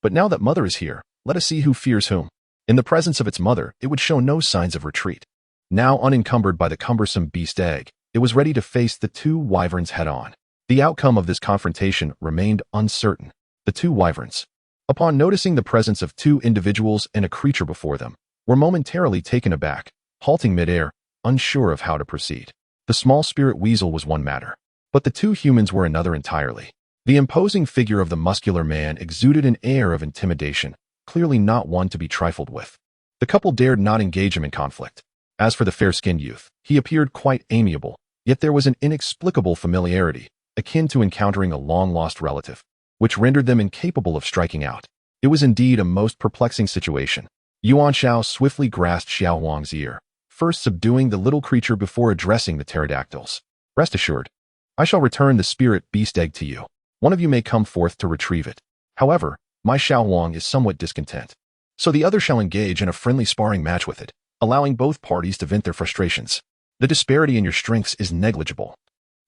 But now that mother is here, let us see who fears whom." In the presence of its mother, it would show no signs of retreat. Now unencumbered by the cumbersome beast egg, it was ready to face the 2 wyverns head-on. The outcome of this confrontation remained uncertain. The 2 wyverns, upon noticing the presence of 2 individuals and a creature before them, were momentarily taken aback, halting midair, unsure of how to proceed. The small spirit weasel was one matter, but the 2 humans were another entirely. The imposing figure of the muscular man exuded an air of intimidation, clearly not one to be trifled with. The couple dared not engage him in conflict. As for the fair-skinned youth, he appeared quite amiable, yet there was an inexplicable familiarity, akin to encountering a long-lost relative, which rendered them incapable of striking out. It was indeed a most perplexing situation. Yuan Xiao swiftly grasped Xiao Huang's ear, first subduing the little creature before addressing the pterodactyls. "Rest assured, I shall return the spirit beast egg to you. One of you may come forth to retrieve it. However, my Xiao Huang is somewhat discontent, so the other shall engage in a friendly sparring match with it, allowing both parties to vent their frustrations. The disparity in your strengths is negligible."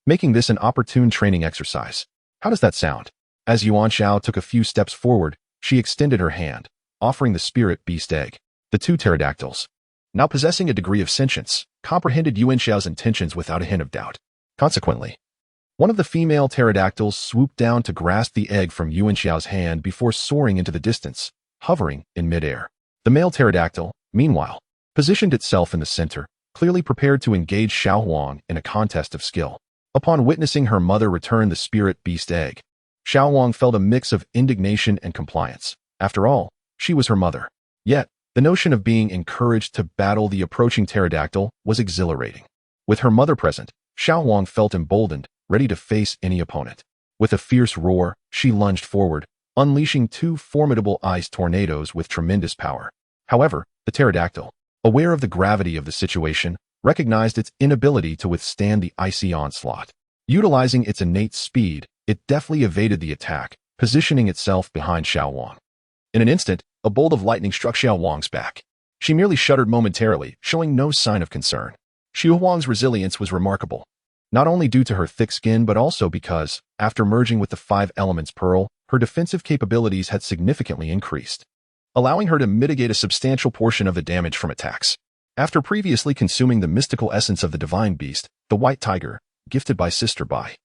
making this an opportune training exercise. How does that sound? As Yuan Xiao took a few steps forward, she extended her hand, offering the spirit beast egg. The two pterodactyls, now possessing a degree of sentience, comprehended Yuan Xiao's intentions without a hint of doubt. Consequently, one of the female pterodactyls swooped down to grasp the egg from Yuan Xiao's hand before soaring into the distance, hovering in midair. The male pterodactyl, meanwhile, positioned itself in the center, clearly prepared to engage Xiao Huang in a contest of skill. Upon witnessing her mother return the spirit beast egg, Xiao Huang felt a mix of indignation and compliance. After all, she was her mother. Yet, the notion of being encouraged to battle the approaching pterodactyl was exhilarating. With her mother present, Xiao Huang felt emboldened, ready to face any opponent. With a fierce roar, she lunged forward, unleashing two formidable ice tornadoes with tremendous power. However, the pterodactyl, aware of the gravity of the situation, recognized its inability to withstand the icy onslaught. Utilizing its innate speed, it deftly evaded the attack, positioning itself behind Xiao Huang. In an instant, a bolt of lightning struck Xiao Huang's back. She merely shuddered momentarily, showing no sign of concern. Xiao Huang's resilience was remarkable, not only due to her thick skin but also because, after merging with the 5 elements pearl, her defensive capabilities had significantly increased, allowing her to mitigate a substantial portion of the damage from attacks. After previously consuming the mystical essence of the divine beast, the white tiger, gifted by Sister Bai,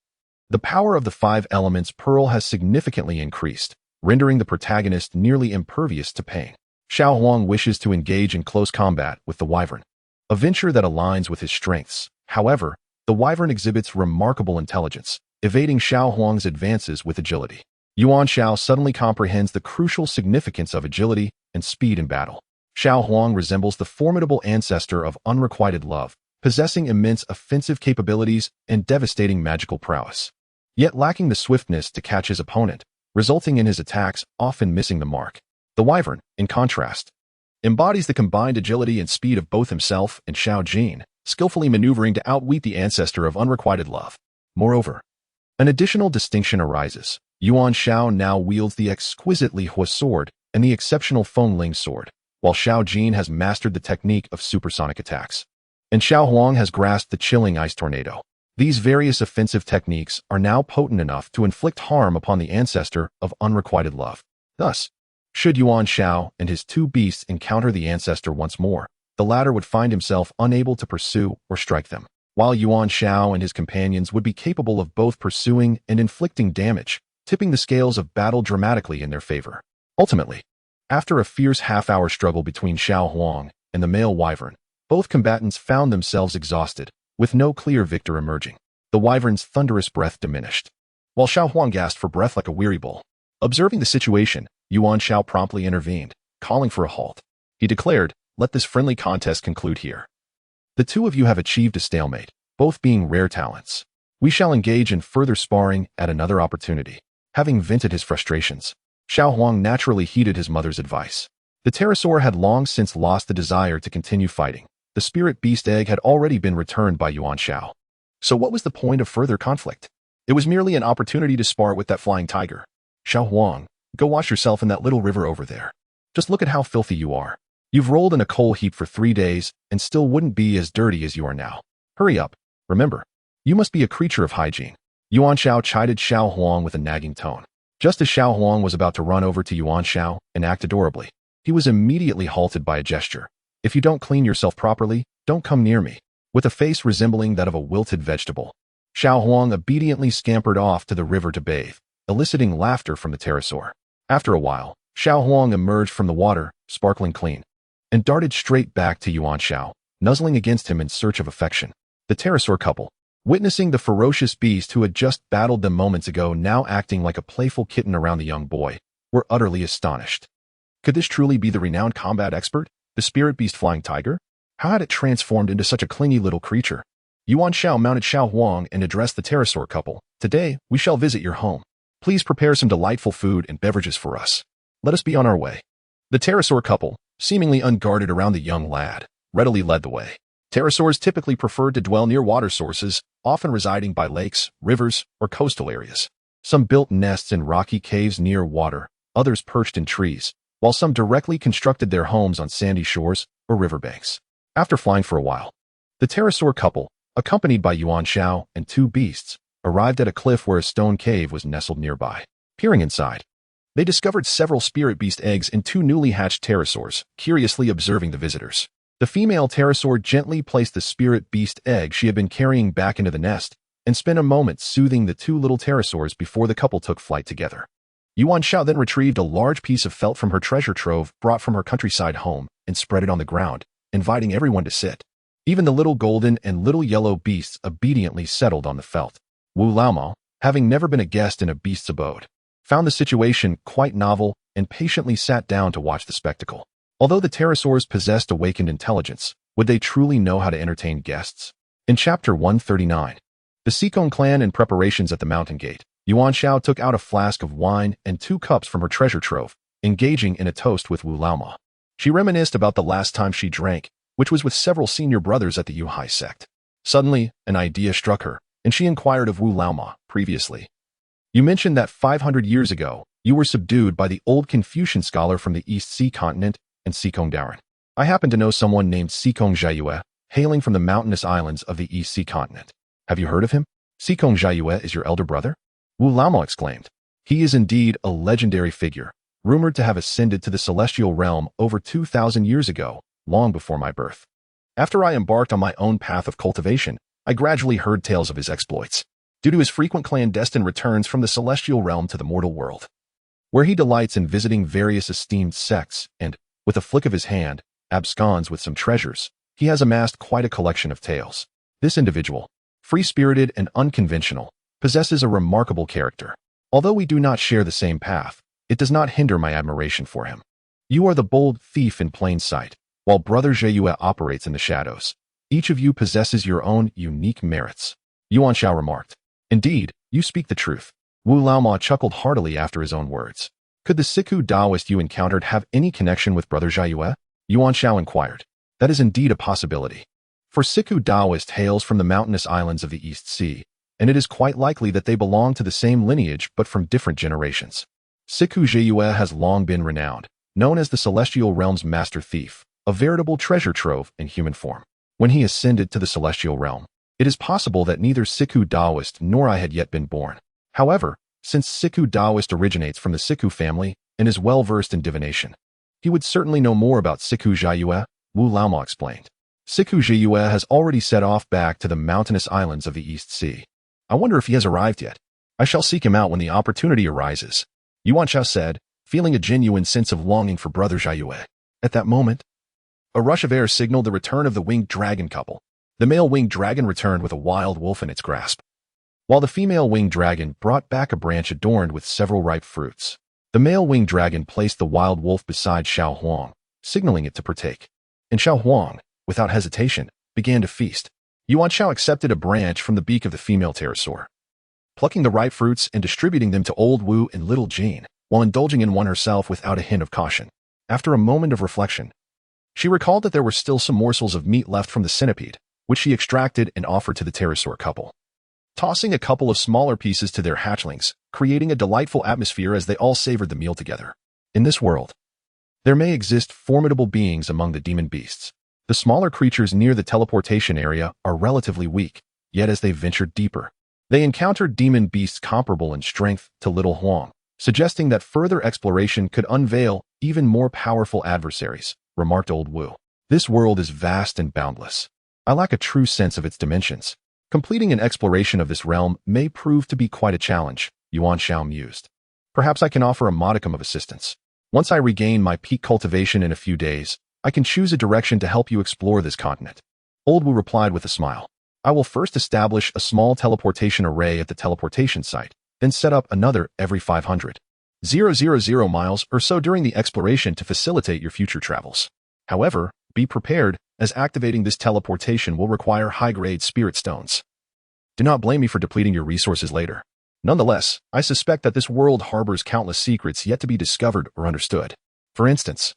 the power of the 5 elements pearl has significantly increased, rendering the protagonist nearly impervious to pain. Xiao Huang wishes to engage in close combat with the wyvern, a venture that aligns with his strengths. However, the wyvern exhibits remarkable intelligence, evading Xiao Huang's advances with agility. Yuan Xiao suddenly comprehends the crucial significance of agility and speed in battle. Xiao Huang resembles the formidable ancestor of unrequited love, possessing immense offensive capabilities and devastating magical prowess, yet lacking the swiftness to catch his opponent, resulting in his attacks often missing the mark. The wyvern, in contrast, embodies the combined agility and speed of both himself and Xiao Jin, skillfully maneuvering to outwit the ancestor of unrequited love. Moreover, an additional distinction arises. Yuan Xiao now wields the exquisitely Hua sword and the exceptional Fengling sword, while Xiao Jin has mastered the technique of supersonic attacks, and Xiao Huang has grasped the chilling ice tornado. These various offensive techniques are now potent enough to inflict harm upon the ancestor of unrequited love. Thus, should Yuan Xiao and his 2 beasts encounter the ancestor once more, the latter would find himself unable to pursue or strike them, while Yuan Xiao and his companions would be capable of both pursuing and inflicting damage, tipping the scales of battle dramatically in their favor. Ultimately, after a fierce half-hour struggle between Xiao Huang and the male wyvern, both combatants found themselves exhausted, with no clear victor emerging. The wyvern's thunderous breath diminished, while Xiao Huang gasped for breath like a weary bull. Observing the situation, Yuan Xiao promptly intervened, calling for a halt. He declared, "Let this friendly contest conclude here. The 2 of you have achieved a stalemate, both being rare talents. We shall engage in further sparring at another opportunity." Having vented his frustrations, Xiao Huang naturally heeded his mother's advice. The pterosaur had long since lost the desire to continue fighting. The spirit beast egg had already been returned by Yuan Xiao. So what was the point of further conflict? It was merely an opportunity to spar with that flying tiger. Xiao Huang, go wash yourself in that little river over there. Just look at how filthy you are. You've rolled in a coal heap for 3 days and still wouldn't be as dirty as you are now. Hurry up. Remember, you must be a creature of hygiene. Yuan Xiao chided Xiao Huang with a nagging tone. Just as Xiao Huang was about to run over to Yuan Xiao and act adorably, he was immediately halted by a gesture. "If you don't clean yourself properly, don't come near me." With a face resembling that of a wilted vegetable, Xiao Huang obediently scampered off to the river to bathe, eliciting laughter from the pterosaur. After a while, Xiao Huang emerged from the water, sparkling clean, and darted straight back to Yuan Xiao, nuzzling against him in search of affection. The pterosaur couple, witnessing the ferocious beast who had just battled them moments ago now acting like a playful kitten around the young boy, were utterly astonished. Could this truly be the renowned combat expert, the spirit beast flying tiger? How had it transformed into such a clingy little creature? Yuan Xiao mounted Xiao Huang and addressed the pterosaur couple. "Today, we shall visit your home. Please prepare some delightful food and beverages for us. Let us be on our way." The pterosaur couple, seemingly unguarded around the young lad, readily led the way. Pterosaurs typically preferred to dwell near water sources, often residing by lakes, rivers, or coastal areas. Some built nests in rocky caves near water, others perched in trees, while some directly constructed their homes on sandy shores or riverbanks. After flying for a while, the pterosaur couple, accompanied by Yuan Xiao and two beasts, arrived at a cliff where a stone cave was nestled nearby. Peering inside, they discovered several spirit beast eggs and two newly hatched pterosaurs, curiously observing the visitors. The female pterosaur gently placed the spirit beast egg she had been carrying back into the nest and spent a moment soothing the two little pterosaurs before the couple took flight together. Yuan Xiao then retrieved a large piece of felt from her treasure trove brought from her countryside home and spread it on the ground, inviting everyone to sit. Even the little golden and little yellow beasts obediently settled on the felt. Wu Laomao, having never been a guest in a beast's abode, found the situation quite novel and patiently sat down to watch the spectacle. Although the pterosaurs possessed awakened intelligence, would they truly know how to entertain guests? In Chapter 139, the Sikong clan in preparations at the mountain gate, Yuan Xiao took out a flask of wine and 2 cups from her treasure trove, engaging in a toast with Wu Laoma. She reminisced about the last time she drank, which was with several senior brothers at the Yuhai sect. Suddenly, an idea struck her, and she inquired of Wu Laoma previously. You mentioned that 500 years ago, you were subdued by the old Confucian scholar from the East Sea continent and Sikong Daran. I happen to know someone named Sikong Jiayue, hailing from the mountainous islands of the East Sea continent. Have you heard of him? Sikong Jiayue is your elder brother? Wu Laoma exclaimed. He is indeed a legendary figure, rumored to have ascended to the celestial realm over 2,000 years ago, long before my birth. After I embarked on my own path of cultivation, I gradually heard tales of his exploits, due to his frequent clandestine returns from the celestial realm to the mortal world, where he delights in visiting various esteemed sects and, with a flick of his hand, absconds with some treasures. He has amassed quite a collection of tales. This individual, free-spirited and unconventional, possesses a remarkable character. Although we do not share the same path, it does not hinder my admiration for him. You are the bold thief in plain sight, while Brother Jiayue operates in the shadows. Each of you possesses your own unique merits. Yuan Xiao remarked. Indeed, you speak the truth. Wu Laoma chuckled heartily after his own words. Could the Siku Taoist you encountered have any connection with Brother Jiayue? Yuan Xiao inquired. That is indeed a possibility. For Siku Taoist hails from the mountainous islands of the East Sea, and it is quite likely that they belong to the same lineage but from different generations. Siku Jiayue has long been renowned, known as the Celestial Realm's master thief, a veritable treasure trove in human form. When he ascended to the Celestial Realm, it is possible that neither Siku Taoist nor I had yet been born. However, since Siku Taoist originates from the Siku family and is well-versed in divination, he would certainly know more about Siku Jiayue, Wu Laoma explained. Siku Jiayue has already set off back to the mountainous islands of the East Sea. I wonder if he has arrived yet. I shall seek him out when the opportunity arises, Yuan Xiao said, feeling a genuine sense of longing for Brother Jiayue. At that moment, a rush of air signaled the return of the winged dragon couple. The male winged dragon returned with a wild wolf in its grasp, while the female winged dragon brought back a branch adorned with several ripe fruits. The male winged dragon placed the wild wolf beside Xiao Huang, signaling it to partake. And Xiao Huang, without hesitation, began to feast. Yuan Xiao accepted a branch from the beak of the female pterosaur, plucking the ripe fruits and distributing them to Old Wu and Little Jean, while indulging in one herself without a hint of caution. After a moment of reflection, she recalled that there were still some morsels of meat left from the centipede, which she extracted and offered to the pterosaur couple, tossing a couple of smaller pieces to their hatchlings, creating a delightful atmosphere as they all savored the meal together. In this world, there may exist formidable beings among the demon beasts. The smaller creatures near the teleportation area are relatively weak, yet as they ventured deeper, they encountered demon beasts comparable in strength to Little Huang, suggesting that further exploration could unveil even more powerful adversaries, remarked Old Wu. This world is vast and boundless. I lack a true sense of its dimensions. Completing an exploration of this realm may prove to be quite a challenge, Yuan Xiao mused. Perhaps I can offer a modicum of assistance. Once I regain my peak cultivation in a few days, I can choose a direction to help you explore this continent. Old Wu replied with a smile. I will first establish a small teleportation array at the teleportation site, then set up another every 500,000 miles or so during the exploration to facilitate your future travels. However, be prepared, as activating this teleportation will require high-grade spirit stones. Do not blame me for depleting your resources later. Nonetheless, I suspect that this world harbors countless secrets yet to be discovered or understood. For instance,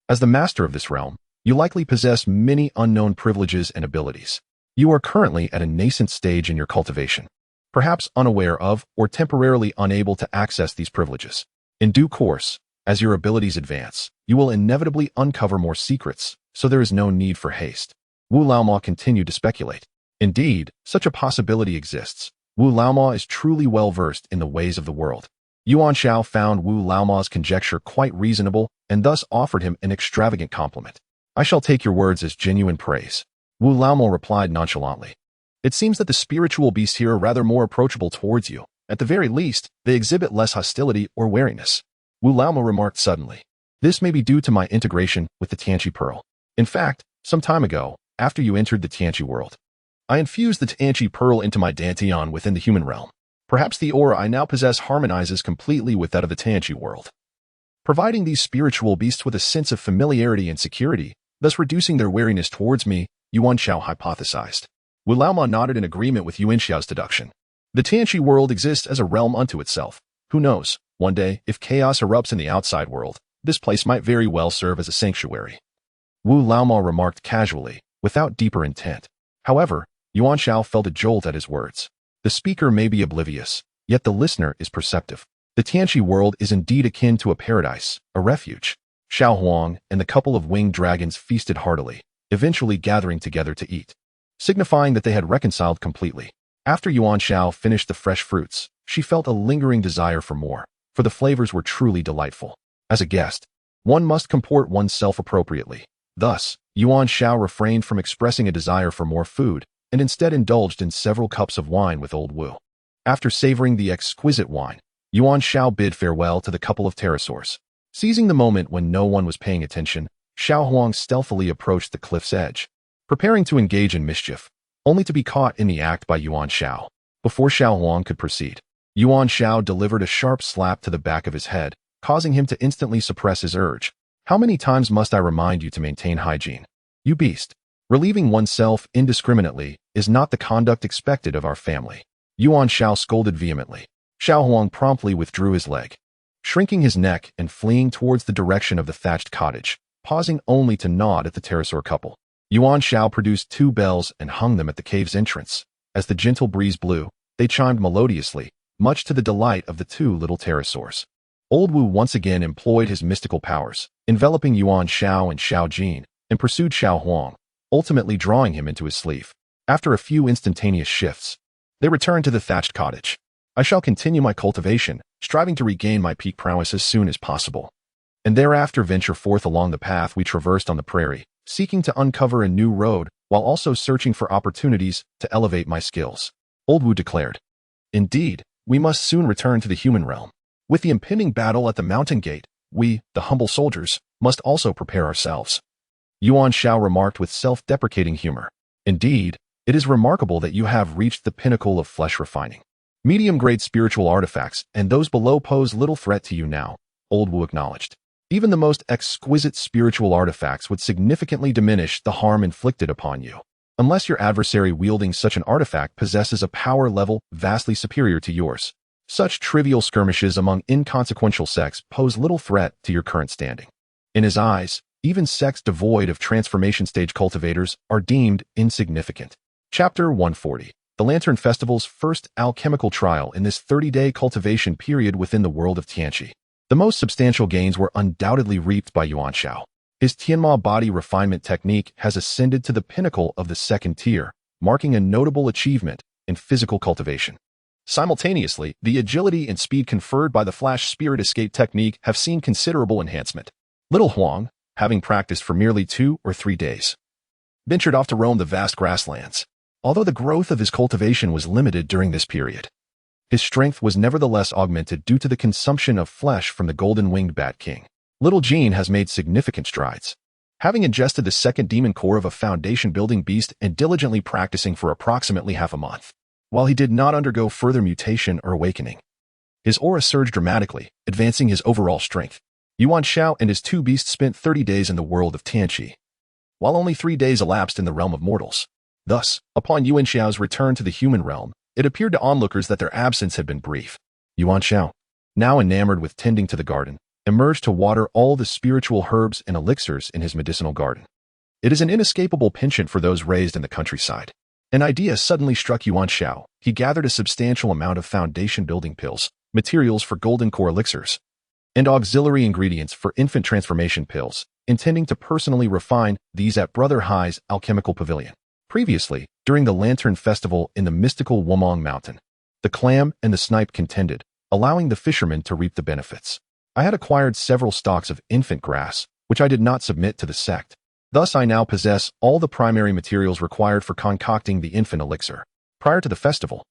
as the master of this realm, you likely possess many unknown privileges and abilities. You are currently at a nascent stage in your cultivation, perhaps unaware of or temporarily unable to access these privileges. In due course, as your abilities advance, you will inevitably uncover more secrets, so there is no need for haste. Wu Laoma continued to speculate. Indeed, such a possibility exists. Wu Laoma is truly well-versed in the ways of the world. Yuan Xiao found Wu Laoma's conjecture quite reasonable and thus offered him an extravagant compliment. I shall take your words as genuine praise. Wu Laoma replied nonchalantly. It seems that the spiritual beasts here are rather more approachable towards you. At the very least, they exhibit less hostility or wariness. Wu Laoma remarked suddenly. This may be due to my integration with the Tianqi Pearl. In fact, some time ago, after you entered the Tianqi world, I infused the Tianqi Pearl into my dantian within the human realm. Perhaps the aura I now possess harmonizes completely with that of the Tianqi world, providing these spiritual beasts with a sense of familiarity and security, thus reducing their wariness towards me, Yuan Xiao hypothesized. Wu Laoma nodded in agreement with Yuan Xiao's deduction. The Tianqi world exists as a realm unto itself. Who knows, one day, if chaos erupts in the outside world, this place might very well serve as a sanctuary. Wu Laoma remarked casually, without deeper intent. However, Yuan Xiao felt a jolt at his words. The speaker may be oblivious, yet the listener is perceptive. The Tianqi world is indeed akin to a paradise, a refuge. Xiao Huang and the couple of winged dragons feasted heartily, eventually gathering together to eat, signifying that they had reconciled completely. After Yuan Xiao finished the fresh fruits, she felt a lingering desire for more, for the flavors were truly delightful. As a guest, one must comport oneself appropriately. Thus, Yuan Xiao refrained from expressing a desire for more food, and instead indulged in several cups of wine with old Wu. After savoring the exquisite wine, Yuan Xiao bid farewell to the couple of pterosaurs. Seizing the moment when no one was paying attention, Xiao Huang stealthily approached the cliff's edge, preparing to engage in mischief, only to be caught in the act by Yuan Xiao. Before Xiao Huang could proceed, Yuan Xiao delivered a sharp slap to the back of his head, causing him to instantly suppress his urge. How many times must I remind you to maintain hygiene? You beast! Relieving oneself indiscriminately is not the conduct expected of our family. Yuan Xiao scolded vehemently. Xiao Huang promptly withdrew his leg, shrinking his neck and fleeing towards the direction of the thatched cottage, pausing only to nod at the pterosaur couple. Yuan Xiao produced 2 bells and hung them at the cave's entrance. As the gentle breeze blew, they chimed melodiously, much to the delight of the 2 little pterosaurs. Old Wu once again employed his mystical powers, enveloping Yuan Xiao and Xiao Jin, and pursued Xiao Huang, ultimately drawing him into his sleeve. After a few instantaneous shifts, they returned to the thatched cottage. I shall continue my cultivation, striving to regain my peak prowess as soon as possible, and thereafter venture forth along the path we traversed on the prairie, seeking to uncover a new road while also searching for opportunities to elevate my skills. Old Wu declared. Indeed, we must soon return to the human realm. With the impending battle at the mountain gate, we, the humble soldiers, must also prepare ourselves. Yuan Xiao remarked with self-deprecating humor. Indeed, it is remarkable that you have reached the pinnacle of flesh refining. Medium-grade spiritual artifacts and those below pose little threat to you now, Old Wu acknowledged. Even the most exquisite spiritual artifacts would significantly diminish the harm inflicted upon you, unless your adversary wielding such an artifact possesses a power level vastly superior to yours. Such trivial skirmishes among inconsequential sects pose little threat to your current standing. In his eyes, even sects devoid of transformation stage cultivators are deemed insignificant. Chapter 140. The Lantern Festival's first alchemical trial in this 30-day cultivation period within the world of Tianqi. The most substantial gains were undoubtedly reaped by Yuan Xiao. His Tianma body refinement technique has ascended to the pinnacle of the 2nd tier, marking a notable achievement in physical cultivation. Simultaneously, the agility and speed conferred by the Flash Spirit Escape technique have seen considerable enhancement. Little Huang, having practiced for merely 2 or 3 days, ventured off to roam the vast grasslands. Although the growth of his cultivation was limited during this period, his strength was nevertheless augmented due to the consumption of flesh from the golden-winged Bat King. Little Jean has made significant strides, having ingested the 2nd demon core of a foundation-building beast and diligently practicing for approximately half a month. While he did not undergo further mutation or awakening, his aura surged dramatically, advancing his overall strength. Yuan Xiao and his 2 beasts spent 30 days in the world of Tianqi, while only 3 days elapsed in the realm of mortals. Thus, upon Yuan Xiao's return to the human realm, it appeared to onlookers that their absence had been brief. Yuan Xiao, now enamored with tending to the garden, emerged to water all the spiritual herbs and elixirs in his medicinal garden. It is an inescapable penchant for those raised in the countryside. An idea suddenly struck Yuan Xiao. He gathered a substantial amount of foundation-building pills, materials for golden core elixirs, and auxiliary ingredients for infant transformation pills, intending to personally refine these at Brother Hai's alchemical pavilion. Previously, during the Lantern Festival in the mystical Wumong Mountain. The clam and the snipe contended, allowing the fishermen to reap the benefits. I had acquired several stalks of infant grass, which I did not submit to the sect. Thus I now possess all the primary materials required for concocting the infant elixir. Prior to the festival,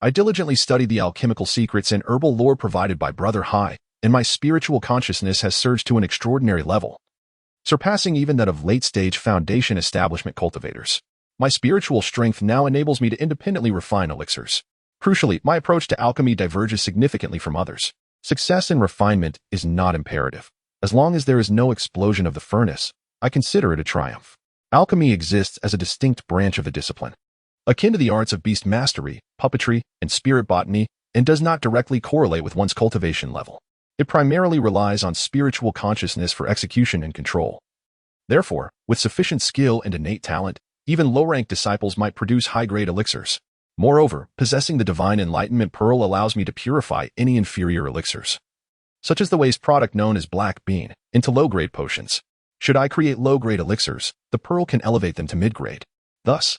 I diligently studied the alchemical secrets and herbal lore provided by Brother Hai, and my spiritual consciousness has surged to an extraordinary level, surpassing even that of late-stage foundation establishment cultivators. My spiritual strength now enables me to independently refine elixirs. Crucially, my approach to alchemy diverges significantly from others. Success in refinement is not imperative. As long as there is no explosion of the furnace, I consider it a triumph. Alchemy exists as a distinct branch of the discipline, akin to the arts of beast mastery, puppetry, and spirit botany, and does not directly correlate with one's cultivation level. It primarily relies on spiritual consciousness for execution and control. Therefore, with sufficient skill and innate talent, even low-ranked disciples might produce high-grade elixirs. Moreover, possessing the divine enlightenment pearl allows me to purify any inferior elixirs, such as the waste product known as black bean, into low-grade potions. Should I create low-grade elixirs, the pearl can elevate them to mid-grade. Thus,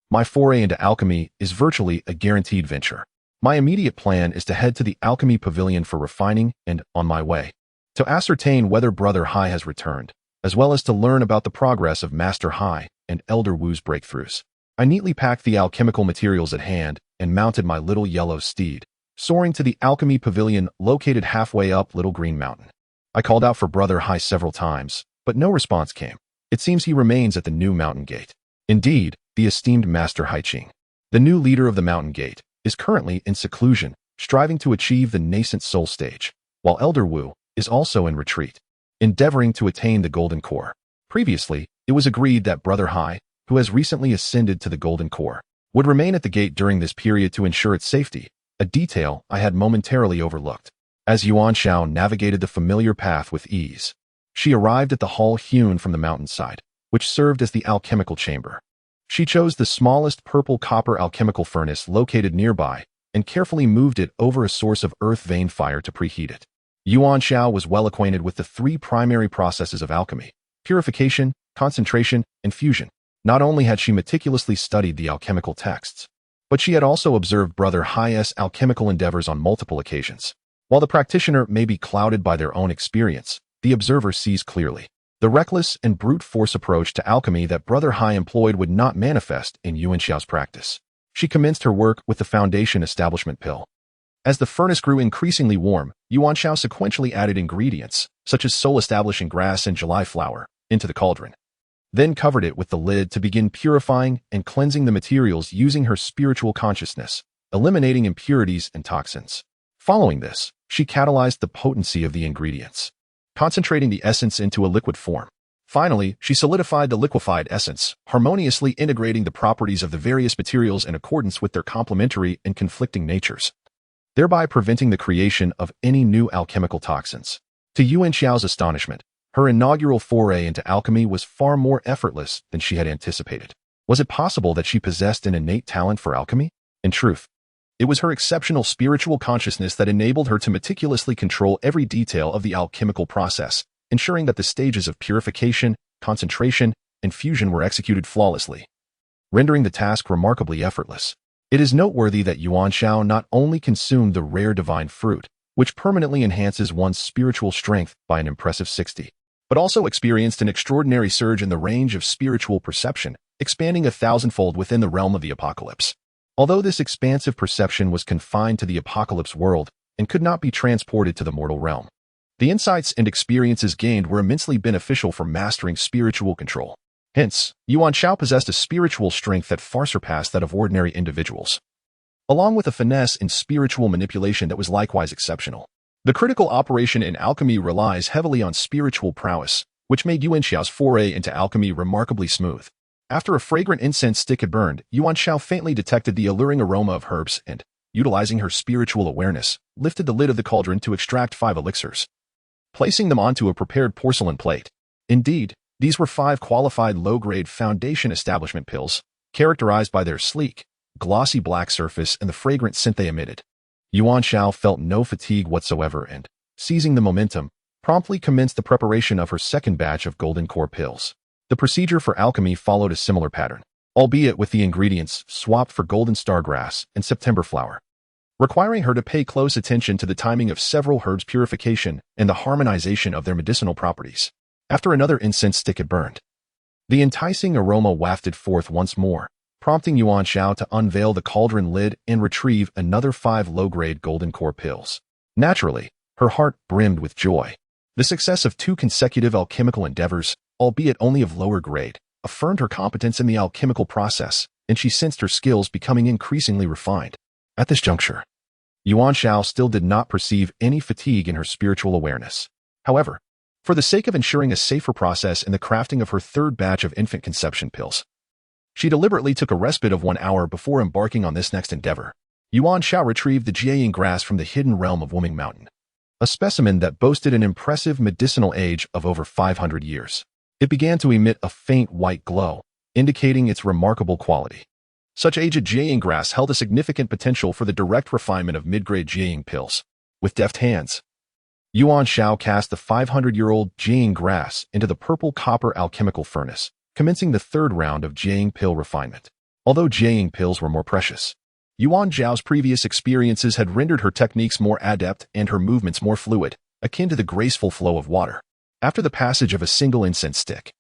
my foray into alchemy is virtually a guaranteed venture. My immediate plan is to head to the alchemy pavilion for refining and, on my way, to ascertain whether Brother Hai has returned, as well as to learn about the progress of Master Hai and Elder Wu's breakthroughs. I neatly packed the alchemical materials at hand and mounted my little yellow steed, soaring to the alchemy pavilion located halfway up Little Green Mountain. I called out for Brother Hai several times, but no response came. It seems he remains at the new mountain gate. Indeed, the esteemed Master Haiqing, the new leader of the mountain gate, is currently in seclusion, striving to achieve the nascent soul stage, while Elder Wu is also in retreat, endeavoring to attain the golden core. Previously, it was agreed that Brother Hai, who has recently ascended to the golden core, would remain at the gate during this period to ensure its safety, a detail I had momentarily overlooked. As Yuan Xiao navigated the familiar path with ease, she arrived at the hall hewn from the mountainside, which served as the alchemical chamber. She chose the smallest purple-copper alchemical furnace located nearby and carefully moved it over a source of earth vein fire to preheat it. Yuan Xiao was well acquainted with the three primary processes of alchemy: purification, concentration, and fusion. Not only had she meticulously studied the alchemical texts, but she had also observed Brother Hai's alchemical endeavors on multiple occasions. While the practitioner may be clouded by their own experience, the observer sees clearly. The reckless and brute force approach to alchemy that Brother Hai employed would not manifest in Yuan Xiao's practice. She commenced her work with the foundation establishment pill. As the furnace grew increasingly warm, Yuan Xiao sequentially added ingredients, such as soul-establishing grass and July flower, into the cauldron, then covered it with the lid to begin purifying and cleansing the materials using her spiritual consciousness, eliminating impurities and toxins. Following this, she catalyzed the potency of the ingredients, concentrating the essence into a liquid form. Finally, she solidified the liquefied essence, harmoniously integrating the properties of the various materials in accordance with their complementary and conflicting natures, thereby preventing the creation of any new alchemical toxins. To Yuan Xiao's astonishment, her inaugural foray into alchemy was far more effortless than she had anticipated. Was it possible that she possessed an innate talent for alchemy? In truth, it was her exceptional spiritual consciousness that enabled her to meticulously control every detail of the alchemical process, ensuring that the stages of purification, concentration, and fusion were executed flawlessly, rendering the task remarkably effortless. It is noteworthy that Yuan Xiao not only consumed the rare divine fruit, which permanently enhances one's spiritual strength by an impressive 60, but also experienced an extraordinary surge in the range of spiritual perception, expanding 1,000-fold within the realm of the apocalypse. Although this expansive perception was confined to the apocalypse world and could not be transported to the mortal realm, the insights and experiences gained were immensely beneficial for mastering spiritual control. Hence, Yuan Xiao possessed a spiritual strength that far surpassed that of ordinary individuals, along with a finesse in spiritual manipulation that was likewise exceptional. The critical operation in alchemy relies heavily on spiritual prowess, which made Yuan Xiao's foray into alchemy remarkably smooth. After a fragrant incense stick had burned, Yuan Xiao faintly detected the alluring aroma of herbs and, utilizing her spiritual awareness, lifted the lid of the cauldron to extract 5 elixirs, placing them onto a prepared porcelain plate. Indeed, these were 5 qualified low-grade foundation establishment pills, characterized by their sleek, glossy black surface and the fragrant scent they emitted. Yuan Xiao felt no fatigue whatsoever and, seizing the momentum, promptly commenced the preparation of her second batch of golden core pills. The procedure for alchemy followed a similar pattern. albeit with the ingredients swapped for golden stargrass and September flower, requiring her to pay close attention to the timing of several herbs' purification and the harmonization of their medicinal properties. After another incense stick had burned, the enticing aroma wafted forth once more, prompting Yuan Xiao to unveil the cauldron lid and retrieve another 5 low-grade golden core pills. Naturally, her heart brimmed with joy. The success of 2 consecutive alchemical endeavors, albeit only of lower grade, affirmed her competence in the alchemical process, and she sensed her skills becoming increasingly refined. At this juncture, Yuan Xiao still did not perceive any fatigue in her spiritual awareness. However, for the sake of ensuring a safer process in the crafting of her 3rd batch of infant conception pills, she deliberately took a respite of 1 hour before embarking on this next endeavor. Yuan Xiao retrieved the jiaying grass from the hidden realm of Wuming Mountain, a specimen that boasted an impressive medicinal age of over 500 years. It began to emit a faint white glow, indicating its remarkable quality. Such aged jiaying grass held a significant potential for the direct refinement of mid-grade jiaying pills. With deft hands, Yuan Xiao cast the 500-year-old jiaying grass into the purple-copper alchemical furnace, commencing the 3rd round of jiaying pill refinement. Although jiaying pills were more precious, Yuan Xiao's previous experiences had rendered her techniques more adept and her movements more fluid, akin to the graceful flow of water. After the passage of a single incense stick,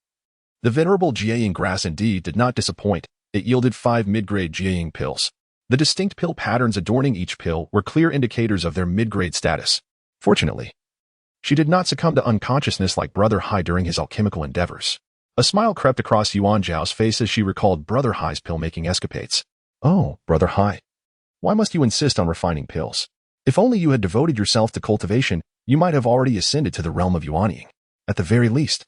the venerable jiaying grass indeed did not disappoint. It yielded 5 mid-grade jiaying pills. The distinct pill patterns adorning each pill were clear indicators of their mid-grade status. Fortunately, she did not succumb to unconsciousness like Brother Hai during his alchemical endeavors. A smile crept across Yuan Zhao's face as she recalled Brother Hai's pill-making escapades. Oh, Brother Hai, why must you insist on refining pills? If only you had devoted yourself to cultivation, you might have already ascended to the realm of Yuanying. At the very least,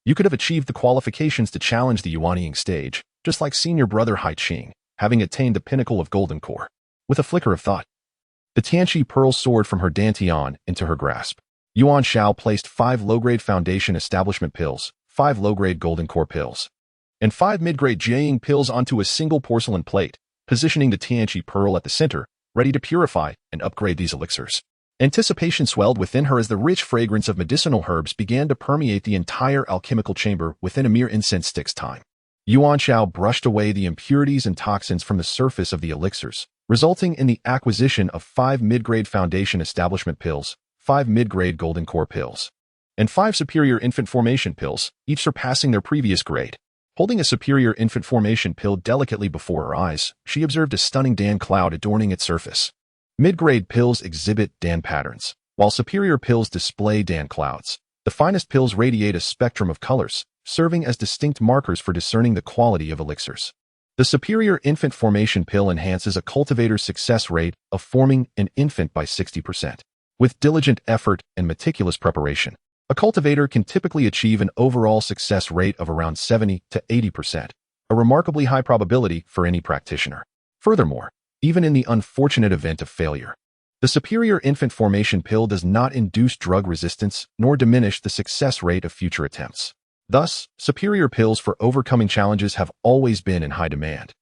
you could have achieved the qualifications to challenge the Yuanying stage, just like senior brother Hai Qing, having attained the pinnacle of golden core. With a flicker of thought, the Tianqi pearl soared from her dantian into her grasp. Yuan Xiao placed 5 low-grade foundation establishment pills, 5 low-grade golden core pills, and 5 mid-grade jiaying pills onto a single porcelain plate, positioning the Tianqi pearl at the center, ready to purify and upgrade these elixirs. Anticipation swelled within her as the rich fragrance of medicinal herbs began to permeate the entire alchemical chamber within a mere incense stick's time. Yuan Xiao brushed away the impurities and toxins from the surface of the elixirs, resulting in the acquisition of 5 mid-grade foundation establishment pills, 5 mid-grade golden core pills, and 5 superior infant formation pills, each surpassing their previous grade. Holding a superior infant formation pill delicately before her eyes, she observed a stunning Dan cloud adorning its surface. Mid-grade pills exhibit Dan patterns, while superior pills display Dan clouds. The finest pills radiate a spectrum of colors, serving as distinct markers for discerning the quality of elixirs. The superior infant formation pill enhances a cultivator's success rate of forming an infant by 60%. With diligent effort and meticulous preparation, a cultivator can typically achieve an overall success rate of around 70 to 80%, a remarkably high probability for any practitioner. Furthermore, even in the unfortunate event of failure, the superior infant formation pill does not induce drug resistance nor diminish the success rate of future attempts. Thus, superior pills for overcoming challenges have always been in high demand,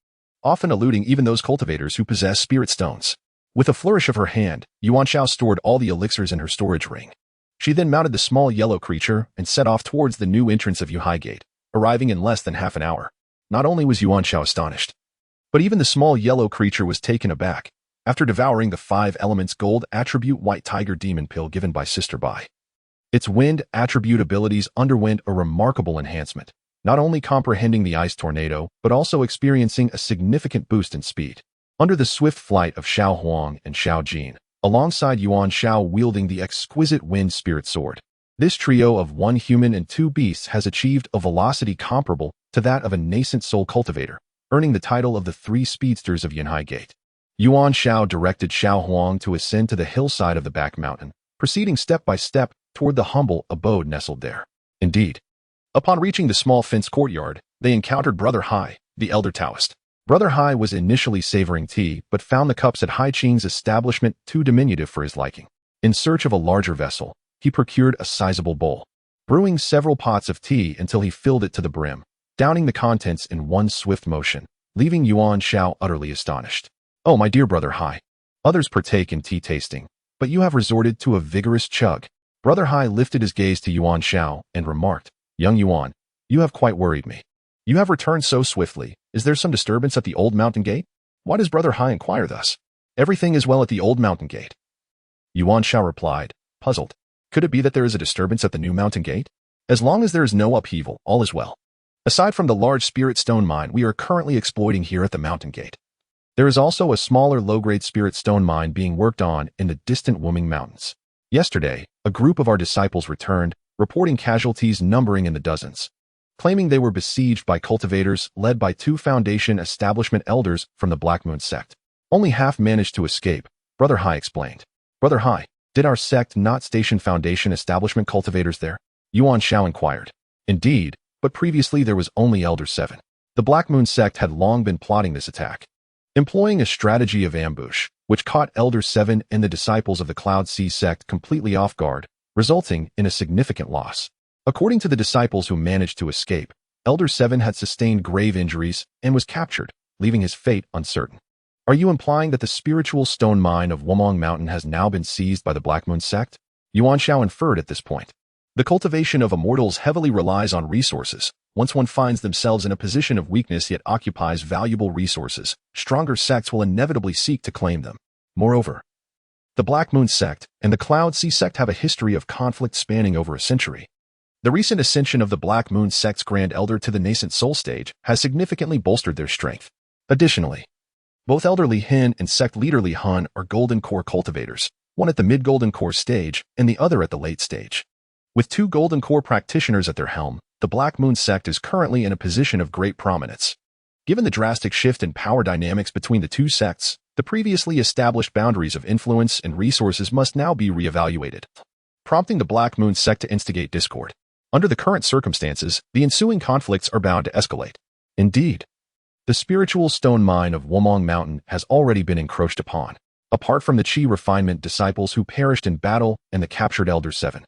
often eluding even those cultivators who possess spirit stones. With a flourish of her hand, Yuan Xiao stored all the elixirs in her storage ring. She then mounted the small yellow creature and set off towards the new entrance of Yuhai Gate, arriving in less than half an hour. Not only was Yuan Xiao astonished, but even the small yellow creature was taken aback after devouring the 5 elements gold attribute white tiger demon pill given by Sister Bai. Its wind attribute abilities underwent a remarkable enhancement, not only comprehending the ice tornado, but also experiencing a significant boost in speed. Under the swift flight of Xiao Huang and Xiao Jin, alongside Yuan Xiao wielding the exquisite wind spirit sword, this trio of 1 human and 2 beasts has achieved a velocity comparable to that of a nascent soul cultivator, earning the title of the 3 speedsters of Yanhai Gate. Yuan Xiao directed Xiao Huang to ascend to the hillside of the back mountain, proceeding step by step toward the humble abode nestled there. Indeed, upon reaching the small fenced courtyard, they encountered Brother Hai, the elder Taoist. Brother Hai was initially savoring tea, but found the cups at Hai Qing's establishment too diminutive for his liking. In search of a larger vessel, he procured a sizable bowl, brewing several pots of tea until he filled it to the brim, downing the contents in one swift motion, leaving Yuan Xiao utterly astonished. Oh, my dear Brother Hai, others partake in tea tasting, but you have resorted to a vigorous chug. Brother Hai lifted his gaze to Yuan Xiao and remarked, Young Yuan, you have quite worried me. You have returned so swiftly. Is there some disturbance at the old mountain gate? Why does Brother Hai inquire thus? Everything is well at the old mountain gate. Yuan Xiao replied, puzzled. Could it be that there is a disturbance at the new mountain gate? As long as there is no upheaval, all is well. Aside from the large spirit stone mine we are currently exploiting here at the mountain gate, there is also a smaller low-grade spirit stone mine being worked on in the distant Wuming Mountains. Yesterday, a group of our disciples returned, reporting casualties numbering in the dozens, claiming they were besieged by cultivators led by 2 Foundation establishment elders from the Black Moon sect. Only half managed to escape, Brother Hai explained. Brother Hai, did our sect not station Foundation establishment cultivators there? Yuan Xiao inquired. Indeed, but previously there was only Elder 7. The Black Moon sect had long been plotting this attack, employing a strategy of ambush, which caught Elder 7 and the disciples of the Cloud Sea sect completely off guard, resulting in a significant loss. According to the disciples who managed to escape, Elder 7 had sustained grave injuries and was captured, leaving his fate uncertain. Are you implying that the spiritual stone mine of Wumong Mountain has now been seized by the Black Moon sect? Yuan Xiao inferred at this point. The cultivation of immortals heavily relies on resources. Once one finds themselves in a position of weakness yet occupies valuable resources, stronger sects will inevitably seek to claim them. Moreover, the Black Moon sect and the Cloud Sea sect have a history of conflict spanning over a century. The recent ascension of the Black Moon sect's Grand Elder to the nascent soul stage has significantly bolstered their strength. Additionally, both Elder Li Hin and sect leader Li Han are Golden Core cultivators, one at the mid-Golden Core stage and the other at the late stage. With 2 Golden Core practitioners at their helm, the Black Moon sect is currently in a position of great prominence. Given the drastic shift in power dynamics between the 2 sects, the previously established boundaries of influence and resources must now be reevaluated, prompting the Black Moon sect to instigate discord. Under the current circumstances, the ensuing conflicts are bound to escalate. Indeed, the spiritual stone mine of Wumong Mountain has already been encroached upon, apart from the Qi refinement disciples who perished in battle and the captured Elder 7.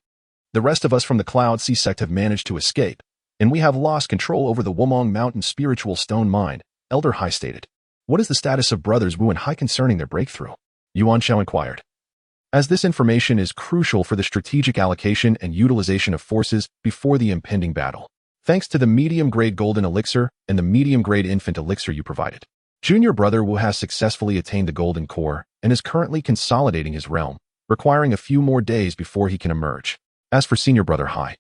The rest of us from the Cloud Sea sect have managed to escape, and we have lost control over the Wumong Mountain spiritual stone mine, Elder Hai stated. What is the status of Brothers Wu and Hai concerning their breakthrough? Yuan Xiao inquired. As this information is crucial for the strategic allocation and utilization of forces before the impending battle, thanks to the medium-grade golden elixir and the medium-grade infant elixir you provided, Junior Brother Wu has successfully attained the Golden Core and is currently consolidating his realm, requiring a few more days before he can emerge. As for Senior Brother Hai,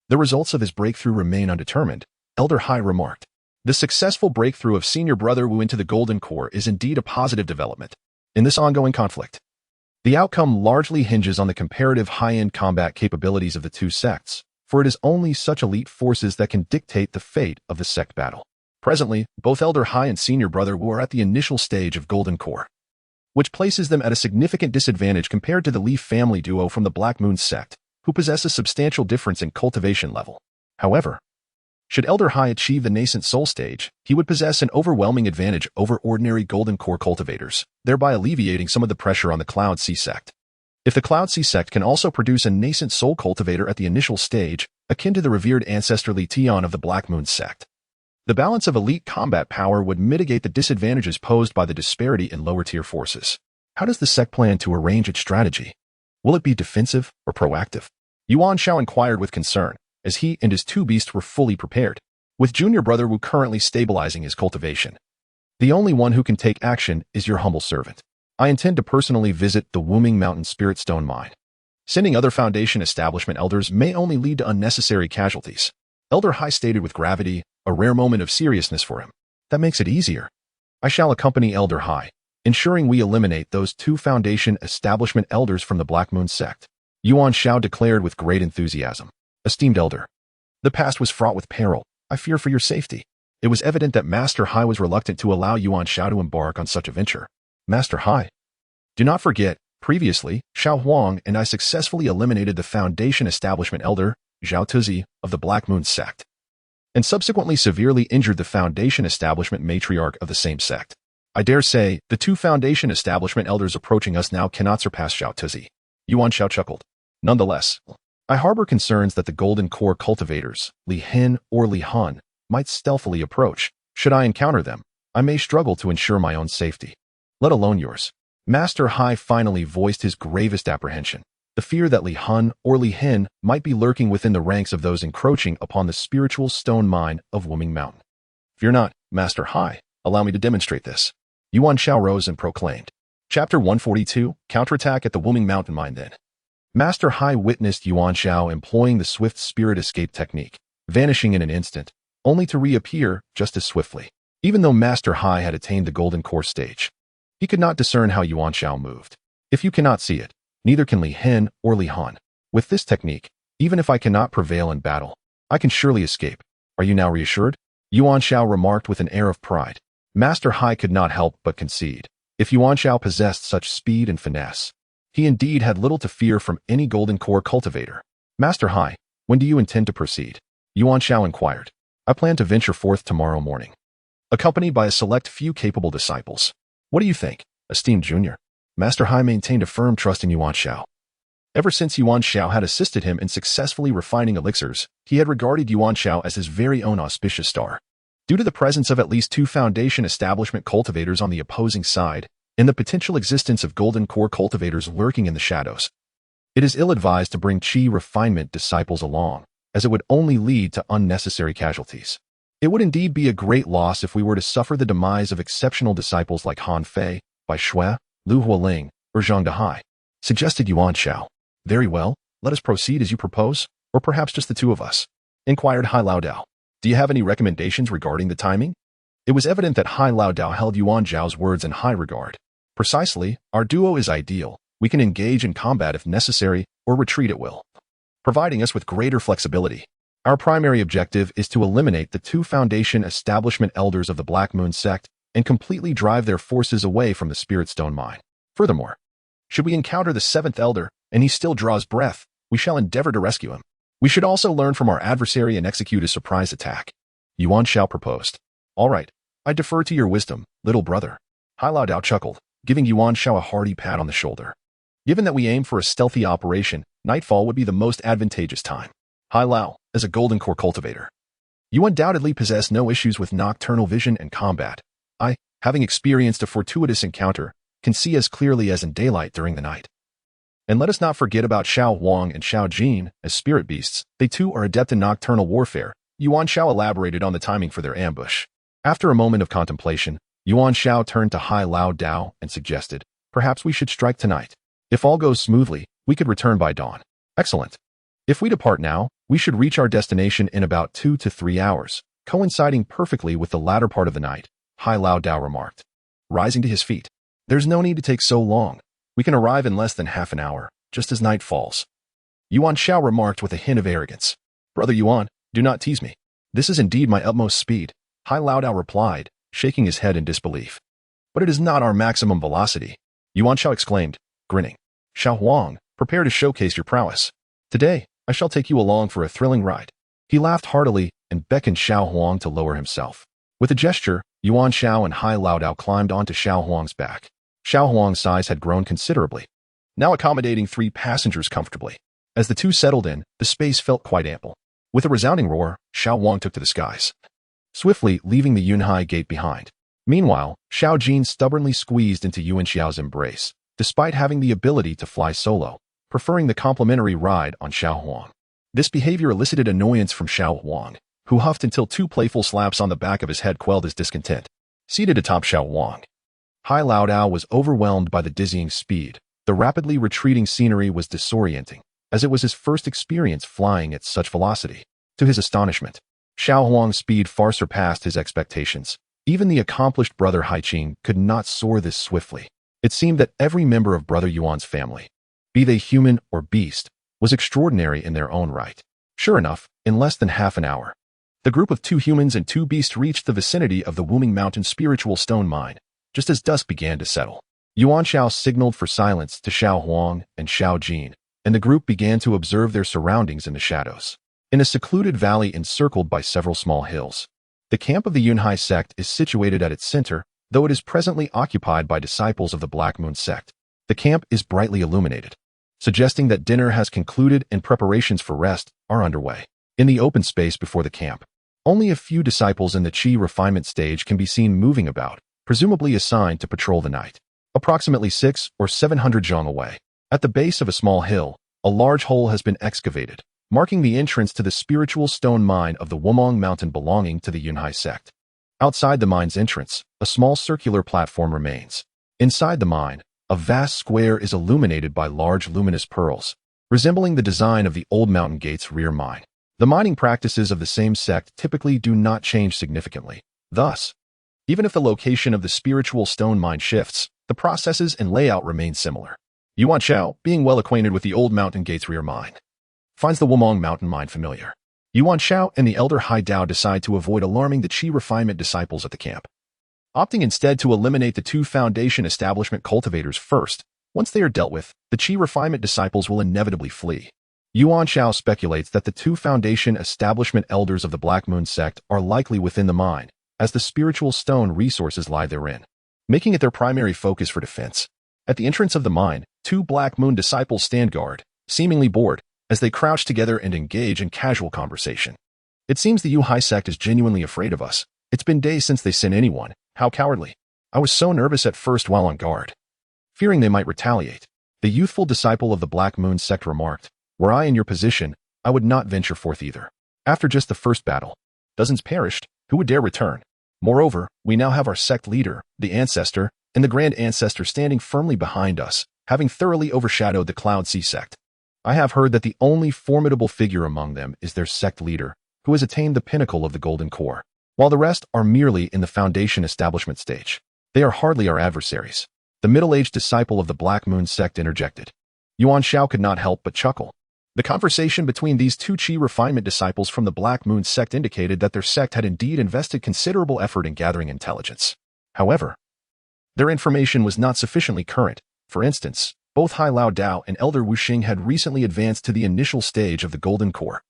the results of his breakthrough remain undetermined, Elder Hai remarked. The successful breakthrough of Senior Brother Wu into the Golden Core is indeed a positive development in this ongoing conflict. The outcome largely hinges on the comparative high-end combat capabilities of the 2 sects, for it is only such elite forces that can dictate the fate of the sect battle. Presently, both Elder Hai and Senior Brother Wu are at the initial stage of Golden Core, which places them at a significant disadvantage compared to the Li family duo from the Black Moon sect, who possess a substantial difference in cultivation level. However, should Elder Hai achieve the nascent soul stage, he would possess an overwhelming advantage over ordinary Golden Core cultivators, thereby alleviating some of the pressure on the Cloud Sea sect. If the Cloud Sea sect can also produce a nascent soul cultivator at the initial stage, akin to the revered ancestor Li Tian of the Black Moon sect, the balance of elite combat power would mitigate the disadvantages posed by the disparity in lower-tier forces. How does the sect plan to arrange its strategy? Will it be defensive or proactive? Yuan Xiao inquired with concern, as he and his 2 beasts were fully prepared, with Junior Brother Wu currently stabilizing his cultivation. The only one who can take action is your humble servant. I intend to personally visit the Wuming Mountain Spirit Stone Mine. Sending other Foundation establishment elders may only lead to unnecessary casualties. Elder Hai stated with gravity, a rare moment of seriousness for him. That makes it easier. I shall accompany Elder Hai, ensuring we eliminate those 2 Foundation establishment elders from the Black Moon sect. Yuan Xiao declared with great enthusiasm. Esteemed Elder, the past was fraught with peril. I fear for your safety. It was evident that Master Hai was reluctant to allow Yuan Xiao to embark on such a venture. Master Hai, do not forget, previously, Xiao Huang and I successfully eliminated the Foundation establishment elder, Zhao Tuzi, of the Black Moon sect, and subsequently severely injured the Foundation establishment matriarch of the same sect. I dare say, the 2 Foundation establishment elders approaching us now cannot surpass Zhao Tuzi. Yuan Xiao chuckled. Nonetheless, I harbor concerns that the Golden Core cultivators, Li Hin or Li Han, might stealthily approach. Should I encounter them, I may struggle to ensure my own safety, let alone yours. Master Hai finally voiced his gravest apprehension, the fear that Li Han or Li Hin might be lurking within the ranks of those encroaching upon the spiritual stone mine of Wuming Mountain. Fear not, Master Hai. Allow me to demonstrate this. Yuan Xiao rose and proclaimed. Chapter 142, Counterattack at the Wuming Mountain Mine then. Master Hai witnessed Yuan Xiao employing the swift spirit escape technique, vanishing in an instant, only to reappear just as swiftly. Even though Master Hai had attained the golden core stage, he could not discern how Yuan Xiao moved. If you cannot see it, neither can Li Hen or Li Han. With this technique, even if I cannot prevail in battle, I can surely escape. Are you now reassured? Yuan Xiao remarked with an air of pride. Master Hai could not help but concede. If Yuan Xiao possessed such speed and finesse, he indeed had little to fear from any golden core cultivator. Master Hai, when do you intend to proceed? Yuan Xiao inquired. I plan to venture forth tomorrow morning, accompanied by a select few capable disciples. What do you think, esteemed junior? Master Hai maintained a firm trust in Yuan Xiao. Ever since Yuan Xiao had assisted him in successfully refining elixirs, he had regarded Yuan Xiao as his very own auspicious star. Due to the presence of at least 2 foundation establishment cultivators on the opposing side, and the potential existence of golden core cultivators lurking in the shadows, it is ill-advised to bring qi refinement disciples along, as it would only lead to unnecessary casualties. It would indeed be a great loss if we were to suffer the demise of exceptional disciples like Han Fei, Bai Shui, Lu Hualing, or Zhang Dehai, suggested Yuan Xiao. Very well, let us proceed as you propose, or perhaps just the 2 of us, inquired Hai Lao Dao. Do you have any recommendations regarding the timing? It was evident that Hai Lao Dao held Yuan Xiao's words in high regard. Precisely, our duo is ideal. We can engage in combat if necessary, or retreat at will, providing us with greater flexibility. Our primary objective is to eliminate the 2 foundation establishment elders of the Black Moon sect and completely drive their forces away from the Spirit Stone Mine. Furthermore, should we encounter the 7th elder, and he still draws breath, we shall endeavor to rescue him. We should also learn from our adversary and execute a surprise attack. Yuan Xiao proposed. All right, I defer to your wisdom, little brother. Hai Lao Dao chuckled, giving Yuan Xiao a hearty pat on the shoulder. Given that we aim for a stealthy operation, nightfall would be the most advantageous time. Hai Lao, as a golden core cultivator, you undoubtedly possess no issues with nocturnal vision and combat. I, having experienced a fortuitous encounter, can see as clearly as in daylight during the night. And let us not forget about Xiao Huang and Xiao Jin as spirit beasts. They too are adept in nocturnal warfare. Yuan Xiao elaborated on the timing for their ambush. After a moment of contemplation, Yuan Xiao turned to Hai Lao Dao and suggested, perhaps we should strike tonight. If all goes smoothly, we could return by dawn. Excellent. If we depart now, we should reach our destination in about 2 to 3 hours, coinciding perfectly with the latter part of the night, Hai Lao Dao remarked. Rising to his feet. There's no need to take so long. We can arrive in less than half an hour, just as night falls. Yuan Xiao remarked with a hint of arrogance. Brother Yuan, do not tease me. This is indeed my utmost speed, Hai Lao Dao replied, shaking his head in disbelief. But it is not our maximum velocity, Yuan Xiao exclaimed, grinning. Xiao Huang, prepare to showcase your prowess. Today, I shall take you along for a thrilling ride. He laughed heartily and beckoned Xiao Huang to lower himself. With a gesture, Yuan Xiao and Hai Lao Dao climbed onto Xiao Huang's back. Xiao Huang's size had grown considerably, now accommodating 3 passengers comfortably. As the 2 settled in, the space felt quite ample. With a resounding roar, Xiao Huang took to the skies, swiftly leaving the Yunhai gate behind. Meanwhile, Xiao Jin stubbornly squeezed into Yuan Xiao's embrace, despite having the ability to fly solo, preferring the complimentary ride on Xiao Huang. This behavior elicited annoyance from Xiao Huang, who huffed until 2 playful slaps on the back of his head quelled his discontent. Seated atop Xiao Huang, Hai Lao Dao was overwhelmed by the dizzying speed. The rapidly retreating scenery was disorienting, as it was his first experience flying at such velocity. To his astonishment, Xiao Huang's speed far surpassed his expectations. Even the accomplished brother Haiqing could not soar this swiftly. It seemed that every member of Brother Yuan's family, be they human or beast, was extraordinary in their own right. Sure enough, in less than half an hour, the group of 2 humans and 2 beasts reached the vicinity of the Wuming Mountain spiritual stone mine, just as dusk began to settle. Yuan Xiao signaled for silence to Xiao Huang and Xiao Jin, and the group began to observe their surroundings in the shadows. In a secluded valley encircled by several small hills, the camp of the Yunhai sect is situated at its center, though it is presently occupied by disciples of the Black Moon sect. The camp is brightly illuminated, suggesting that dinner has concluded and preparations for rest are underway. In the open space before the camp, only a few disciples in the qi refinement stage can be seen moving about, presumably assigned to patrol the night. Approximately 600 or 700 zhang away, at the base of a small hill, a large hole has been excavated, marking the entrance to the spiritual stone mine of the Wumong Mountain belonging to the Yunhai sect. Outside the mine's entrance, a small circular platform remains. Inside the mine, a vast square is illuminated by large luminous pearls, resembling the design of the old Mountain Gate's rear mine. The mining practices of the same sect typically do not change significantly. Thus, even if the location of the spiritual stone mine shifts, the processes and layout remain similar. Yuan Xiao, being well acquainted with the old Mountain Gate's rear mine, finds the Wumong Mountain mine familiar. Yuan Xiao and the elder Hai Dao decide to avoid alarming the Qi refinement disciples at the camp, opting instead to eliminate the two foundation establishment cultivators first. Once they are dealt with, the Qi refinement disciples will inevitably flee. Yuan Xiao speculates that the two foundation establishment elders of the Black Moon sect are likely within the mine, as the spiritual stone resources lie therein, making it their primary focus for defense. At the entrance of the mine, two Black Moon disciples stand guard, seemingly bored, as they crouch together and engage in casual conversation. It seems the Yuhai sect is genuinely afraid of us. It's been days since they sent anyone. How cowardly. I was so nervous at first while on guard, fearing they might retaliate. The youthful disciple of the Black Moon sect remarked, "Were I in your position, I would not venture forth either. After just the first battle, dozens perished. Who would dare return? Moreover, we now have our sect leader, the Ancestor, and the Grand Ancestor standing firmly behind us, having thoroughly overshadowed the Cloud Sea sect. I have heard that the only formidable figure among them is their sect leader, who has attained the pinnacle of the Golden Core, while the rest are merely in the foundation establishment stage. They are hardly our adversaries." The middle-aged disciple of the Black Moon sect interjected. Yuan Xiao could not help but chuckle. The conversation between these two Qi refinement disciples from the Black Moon sect indicated that their sect had indeed invested considerable effort in gathering intelligence. However, their information was not sufficiently current. For instance, both Hai Lao Dao and Elder Wuxing had recently advanced to the initial stage of the Golden Core.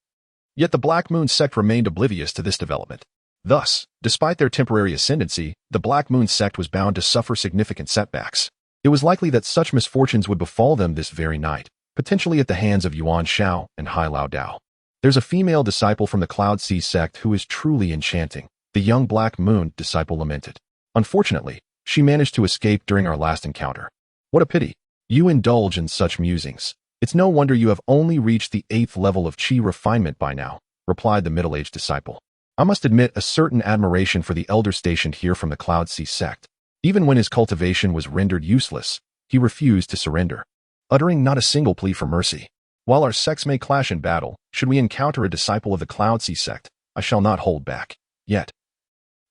Yet the Black Moon sect remained oblivious to this development. Thus, despite their temporary ascendancy, the Black Moon sect was bound to suffer significant setbacks. It was likely that such misfortunes would befall them this very night, potentially at the hands of Yuan Xiao and Hai Lao Dao. There's a female disciple from the Cloud Sea sect who is truly enchanting, the young Black Moon disciple lamented. Unfortunately, she managed to escape during our last encounter. What a pity. You indulge in such musings. It's no wonder you have only reached the 8th level of Qi refinement by now, replied the middle-aged disciple. I must admit a certain admiration for the elder stationed here from the Cloud Sea sect. Even when his cultivation was rendered useless, he refused to surrender, uttering not a single plea for mercy. While our sects may clash in battle, should we encounter a disciple of the Cloud Sea sect, I shall not hold back. Yet,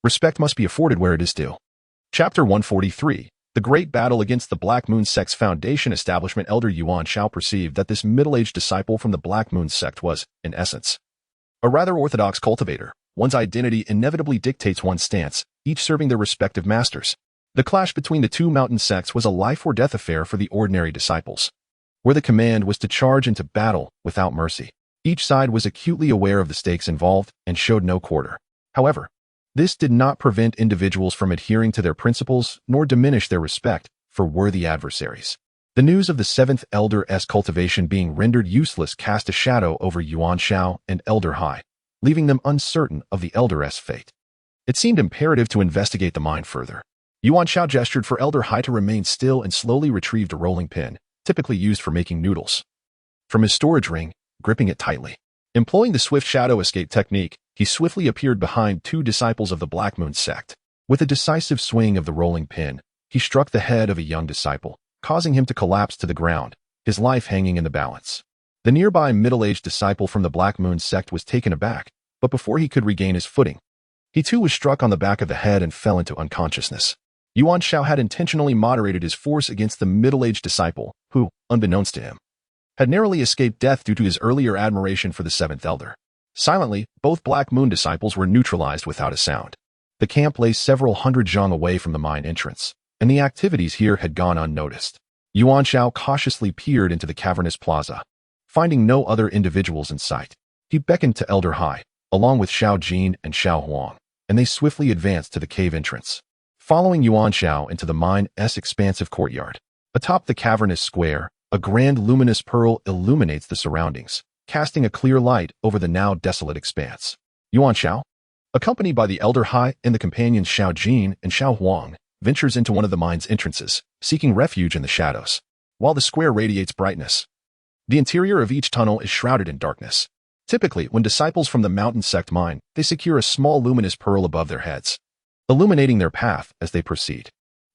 respect must be afforded where it is due. Chapter 143. The Great Battle Against the Black Moon Sect's Foundation Establishment. Elder Yuan Xiao perceived that this middle-aged disciple from the Black Moon sect was, in essence, a rather orthodox cultivator. One's identity inevitably dictates one's stance, each serving their respective masters. The clash between the two mountain sects was a life-or-death affair for the ordinary disciples, where the command was to charge into battle without mercy. Each side was acutely aware of the stakes involved and showed no quarter. However, this did not prevent individuals from adhering to their principles nor diminish their respect for worthy adversaries. The news of the 7th Elder's cultivation being rendered useless cast a shadow over Yuan Xiao and Elder Hai, leaving them uncertain of the Elder's fate. It seemed imperative to investigate the mine further. Yuan Xiao gestured for Elder Hai to remain still and slowly retrieved a rolling pin, typically used for making noodles, from his storage ring, gripping it tightly. Employing the swift shadow escape technique, he swiftly appeared behind two disciples of the Black Moon sect. With a decisive swing of the rolling pin, he struck the head of a young disciple, causing him to collapse to the ground, his life hanging in the balance. The nearby middle-aged disciple from the Black Moon sect was taken aback, but before he could regain his footing, he too was struck on the back of the head and fell into unconsciousness. Yuan Xiao had intentionally moderated his force against the middle-aged disciple, who, unbeknownst to him, had narrowly escaped death due to his earlier admiration for the 7th Elder. Silently, both Black Moon disciples were neutralized without a sound. The camp lay several hundred zhang away from the mine entrance, and the activities here had gone unnoticed. Yuan Xiao cautiously peered into the cavernous plaza. Finding no other individuals in sight, he beckoned to Elder Hai, along with Xiao Jin and Xiao Huang, and they swiftly advanced to the cave entrance. Following Yuan Xiao into the mine's expansive courtyard, atop the cavernous square, a grand luminous pearl illuminates the surroundings, casting a clear light over the now desolate expanse. Yuan Xiao, accompanied by the Elder Hai and the companions Xiao Jin and Xiao Huang, ventures into one of the mine's entrances, seeking refuge in the shadows. While the square radiates brightness, the interior of each tunnel is shrouded in darkness. Typically, when disciples from the mountain sect mine, they secure a small luminous pearl above their heads. illuminating their path as they proceed.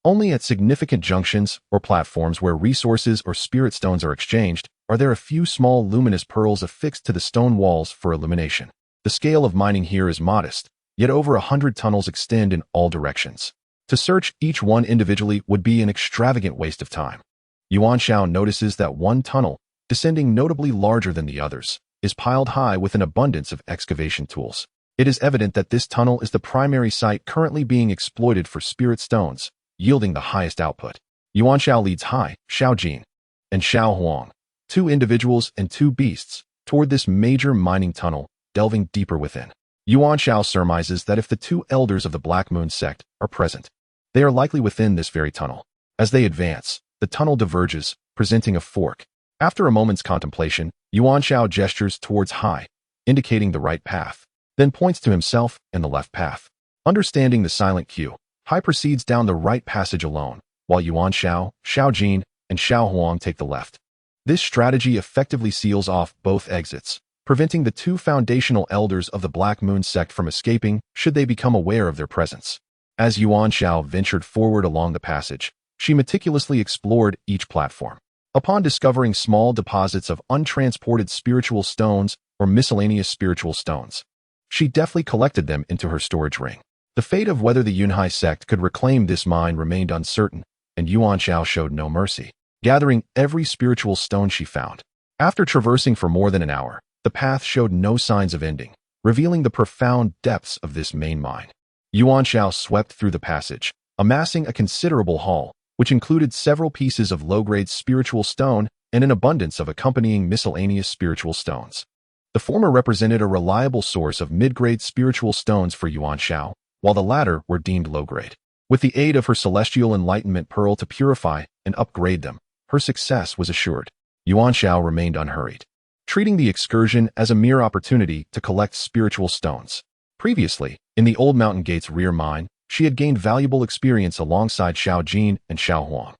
Only at significant junctions or platforms where resources or spirit stones are exchanged are there a few small luminous pearls affixed to the stone walls for illumination. The scale of mining here is modest, yet over 100 tunnels extend in all directions. To search each one individually would be an extravagant waste of time. Yuan Xiao notices that one tunnel, descending notably larger than the others, is piled high with an abundance of excavation tools. It is evident that this tunnel is the primary site currently being exploited for spirit stones, yielding the highest output. Yuan Xiao leads Hai, Xiao Jin, and Xiao Huang, 2 individuals and 2 beasts, toward this major mining tunnel, delving deeper within. Yuan Xiao surmises that if the 2 elders of the Black Moon sect are present, they are likely within this very tunnel. As they advance, the tunnel diverges, presenting a fork. After a moment's contemplation, Yuan Xiao gestures towards Hai, indicating the right path, then points to himself and the left path. Understanding the silent cue, Hai proceeds down the right passage alone, while Yuan Xiao, Xiao Jin, and Xiao Huang take the left. This strategy effectively seals off both exits, preventing the 2 foundational elders of the Black Moon sect from escaping should they become aware of their presence. As Yuan Xiao ventured forward along the passage, she meticulously explored each platform. Upon discovering small deposits of untransported spiritual stones or miscellaneous spiritual stones, she deftly collected them into her storage ring. The fate of whether the Yunhai sect could reclaim this mine remained uncertain, and Yuan Xiao showed no mercy, gathering every spiritual stone she found. After traversing for more than an hour, the path showed no signs of ending, revealing the profound depths of this main mine. Yuan Xiao swept through the passage, amassing a considerable haul, which included several pieces of low-grade spiritual stone and an abundance of accompanying miscellaneous spiritual stones. The former represented a reliable source of mid-grade spiritual stones for Yuan Xiao, while the latter were deemed low-grade. With the aid of her celestial enlightenment pearl to purify and upgrade them, her success was assured. Yuan Xiao remained unhurried, treating the excursion as a mere opportunity to collect spiritual stones. Previously, in the Old Mountain Gate's rear mine, she had gained valuable experience alongside Xiao Jin and Xiao Huang.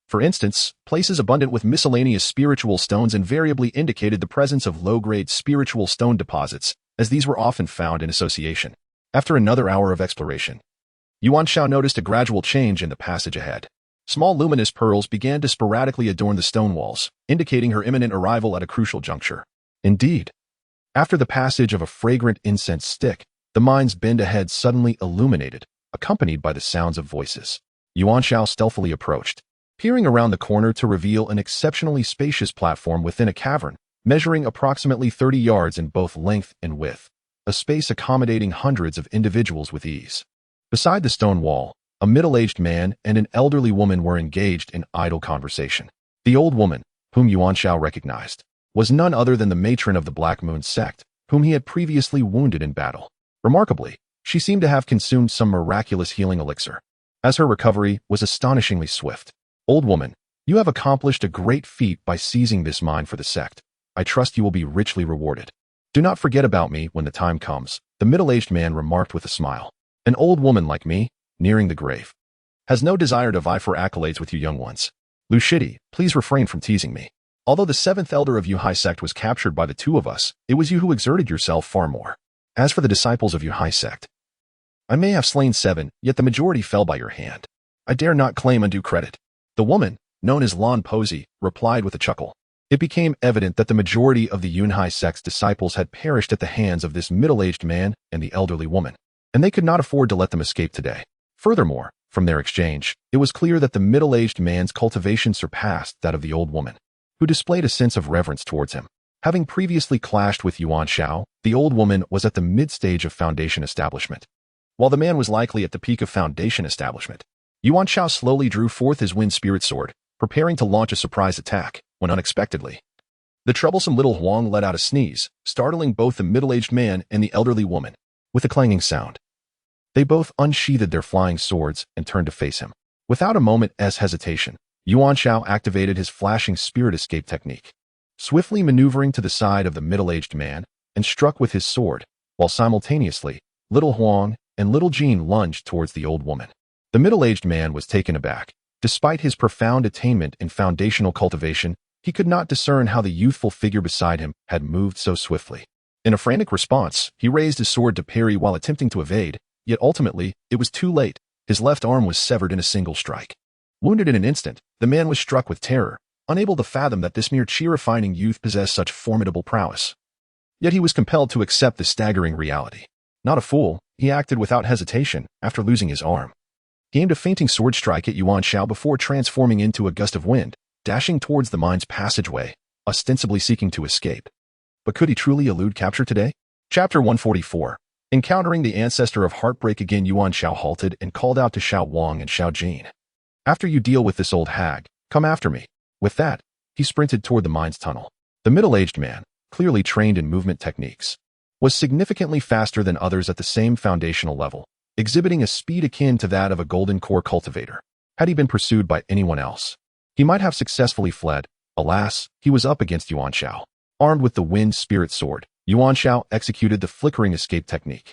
For instance, places abundant with miscellaneous spiritual stones invariably indicated the presence of low-grade spiritual stone deposits, as these were often found in association. After another hour of exploration, Yuan Xiao noticed a gradual change in the passage ahead. Small luminous pearls began to sporadically adorn the stone walls, indicating her imminent arrival at a crucial juncture. Indeed, after the passage of a fragrant incense stick, the mine's bend ahead suddenly illuminated, accompanied by the sounds of voices. Yuan Xiao stealthily approached, peering around the corner to reveal an exceptionally spacious platform within a cavern, measuring approximately 30 yards in both length and width, a space accommodating hundreds of individuals with ease. Beside the stone wall, a middle-aged man and an elderly woman were engaged in idle conversation. The old woman, whom Yuan Xiao recognized, was none other than the matron of the Black Moon sect, whom he had previously wounded in battle. Remarkably, she seemed to have consumed some miraculous healing elixir, as her recovery was astonishingly swift. Old woman, you have accomplished a great feat by seizing this mine for the sect. I trust you will be richly rewarded. Do not forget about me when the time comes, the middle-aged man remarked with a smile. An old woman like me, nearing the grave, has no desire to vie for accolades with you young ones. Lushidi, please refrain from teasing me. Although the 7th elder of Yuhai sect was captured by the 2 of us, it was you who exerted yourself far more. As for the disciples of Yuhai sect, I may have slain 7, yet the majority fell by your hand. I dare not claim undue credit. The woman, known as Lan Posey, replied with a chuckle. It became evident that the majority of the Yunhai sect's disciples had perished at the hands of this middle-aged man and the elderly woman, and they could not afford to let them escape today. Furthermore, from their exchange, it was clear that the middle-aged man's cultivation surpassed that of the old woman, who displayed a sense of reverence towards him. Having previously clashed with Yuan Xiao, the old woman was at the mid-stage of foundation establishment, while the man was likely at the peak of foundation establishment. Yuan Xiao slowly drew forth his wind spirit sword, preparing to launch a surprise attack, when unexpectedly, the troublesome little Huang let out a sneeze, startling both the middle-aged man and the elderly woman. With a clanging sound, they both unsheathed their flying swords and turned to face him. Without a moment's hesitation, Yuan Xiao activated his flashing spirit escape technique, swiftly maneuvering to the side of the middle-aged man, and struck with his sword, while simultaneously, little Huang and little Jean lunged towards the old woman. The middle-aged man was taken aback. Despite his profound attainment in foundational cultivation, he could not discern how the youthful figure beside him had moved so swiftly. In a frantic response, he raised his sword to parry while attempting to evade, Yet ultimately, it was too late. His left arm was severed in a single strike. Wounded in an instant, the man was struck with terror, unable to fathom that this mere chi-refining youth possessed such formidable prowess. Yet he was compelled to accept the staggering reality. Not a fool, he acted without hesitation after losing his arm. He aimed a feinting sword strike at Yuan Xiao before transforming into a gust of wind, dashing towards the mine's passageway, ostensibly seeking to escape. But could he truly elude capture today? Chapter 144. Encountering the ancestor of heartbreak again, Yuan Xiao halted and called out to Xiao Wang and Xiao Jin. After you deal with this old hag, come after me. With that, he sprinted toward the mine's tunnel. The middle-aged man, clearly trained in movement techniques, was significantly faster than others at the same foundational level, exhibiting a speed akin to that of a golden core cultivator. Had he been pursued by anyone else, he might have successfully fled. Alas, he was up against Yuan Xiao. Armed with the wind spirit sword, Yuan Xiao executed the flickering escape technique.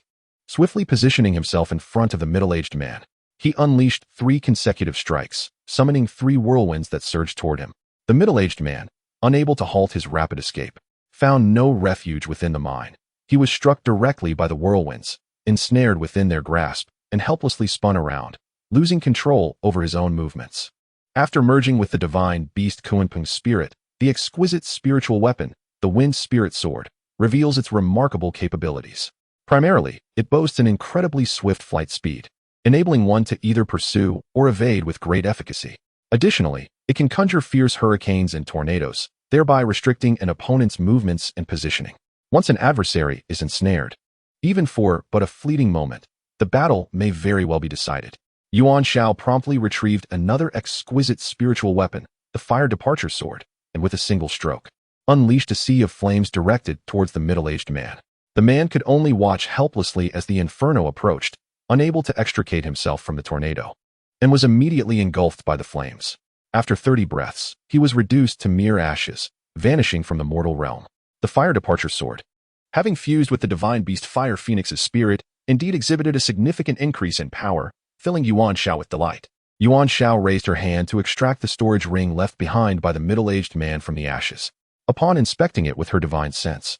Swiftly positioning himself in front of the middle-aged man, he unleashed 3 consecutive strikes, summoning 3 whirlwinds that surged toward him. The middle-aged man, unable to halt his rapid escape, found no refuge within the mine. He was struck directly by the whirlwinds, ensnared within their grasp, and helplessly spun around, losing control over his own movements. After merging with the divine beast Kunpeng's spirit, the exquisite spiritual weapon, the wind spirit sword, reveals its remarkable capabilities. Primarily, it boasts an incredibly swift flight speed, enabling one to either pursue or evade with great efficacy. Additionally, it can conjure fierce hurricanes and tornadoes, thereby restricting an opponent's movements and positioning. Once an adversary is ensnared, even for but a fleeting moment, the battle may very well be decided. Yuan Xiao promptly retrieved another exquisite spiritual weapon, the fire departure sword, and with a single stroke, unleashed a sea of flames directed towards the middle-aged man. The man could only watch helplessly as the inferno approached, unable to extricate himself from the tornado, and was immediately engulfed by the flames. After 30 breaths, he was reduced to mere ashes, vanishing from the mortal realm. The fire departure sword, having fused with the divine beast Fire Phoenix's spirit, indeed exhibited a significant increase in power, filling Yuan Xiao with delight. Yuan Xiao raised her hand to extract the storage ring left behind by the middle-aged man from the ashes. Upon inspecting it with her divine sense,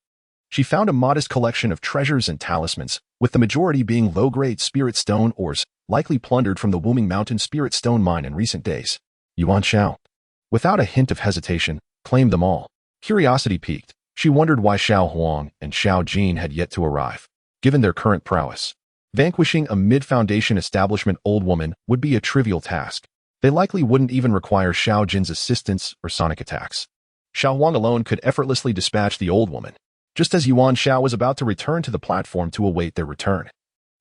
she found a modest collection of treasures and talismans, with the majority being low-grade spirit stone ores, likely plundered from the Wooming Mountain spirit stone mine in recent days. Yuan Xiao, without a hint of hesitation, claimed them all. Curiosity piqued, she wondered why Xiao Huang and Xiao Jin had yet to arrive. Given their current prowess, vanquishing a mid-foundation establishment old woman would be a trivial task. They likely wouldn't even require Xiao Jin's assistance or sonic attacks. Xiao Huang alone could effortlessly dispatch the old woman. Just as Yuan Xiao was about to return to the platform to await their return,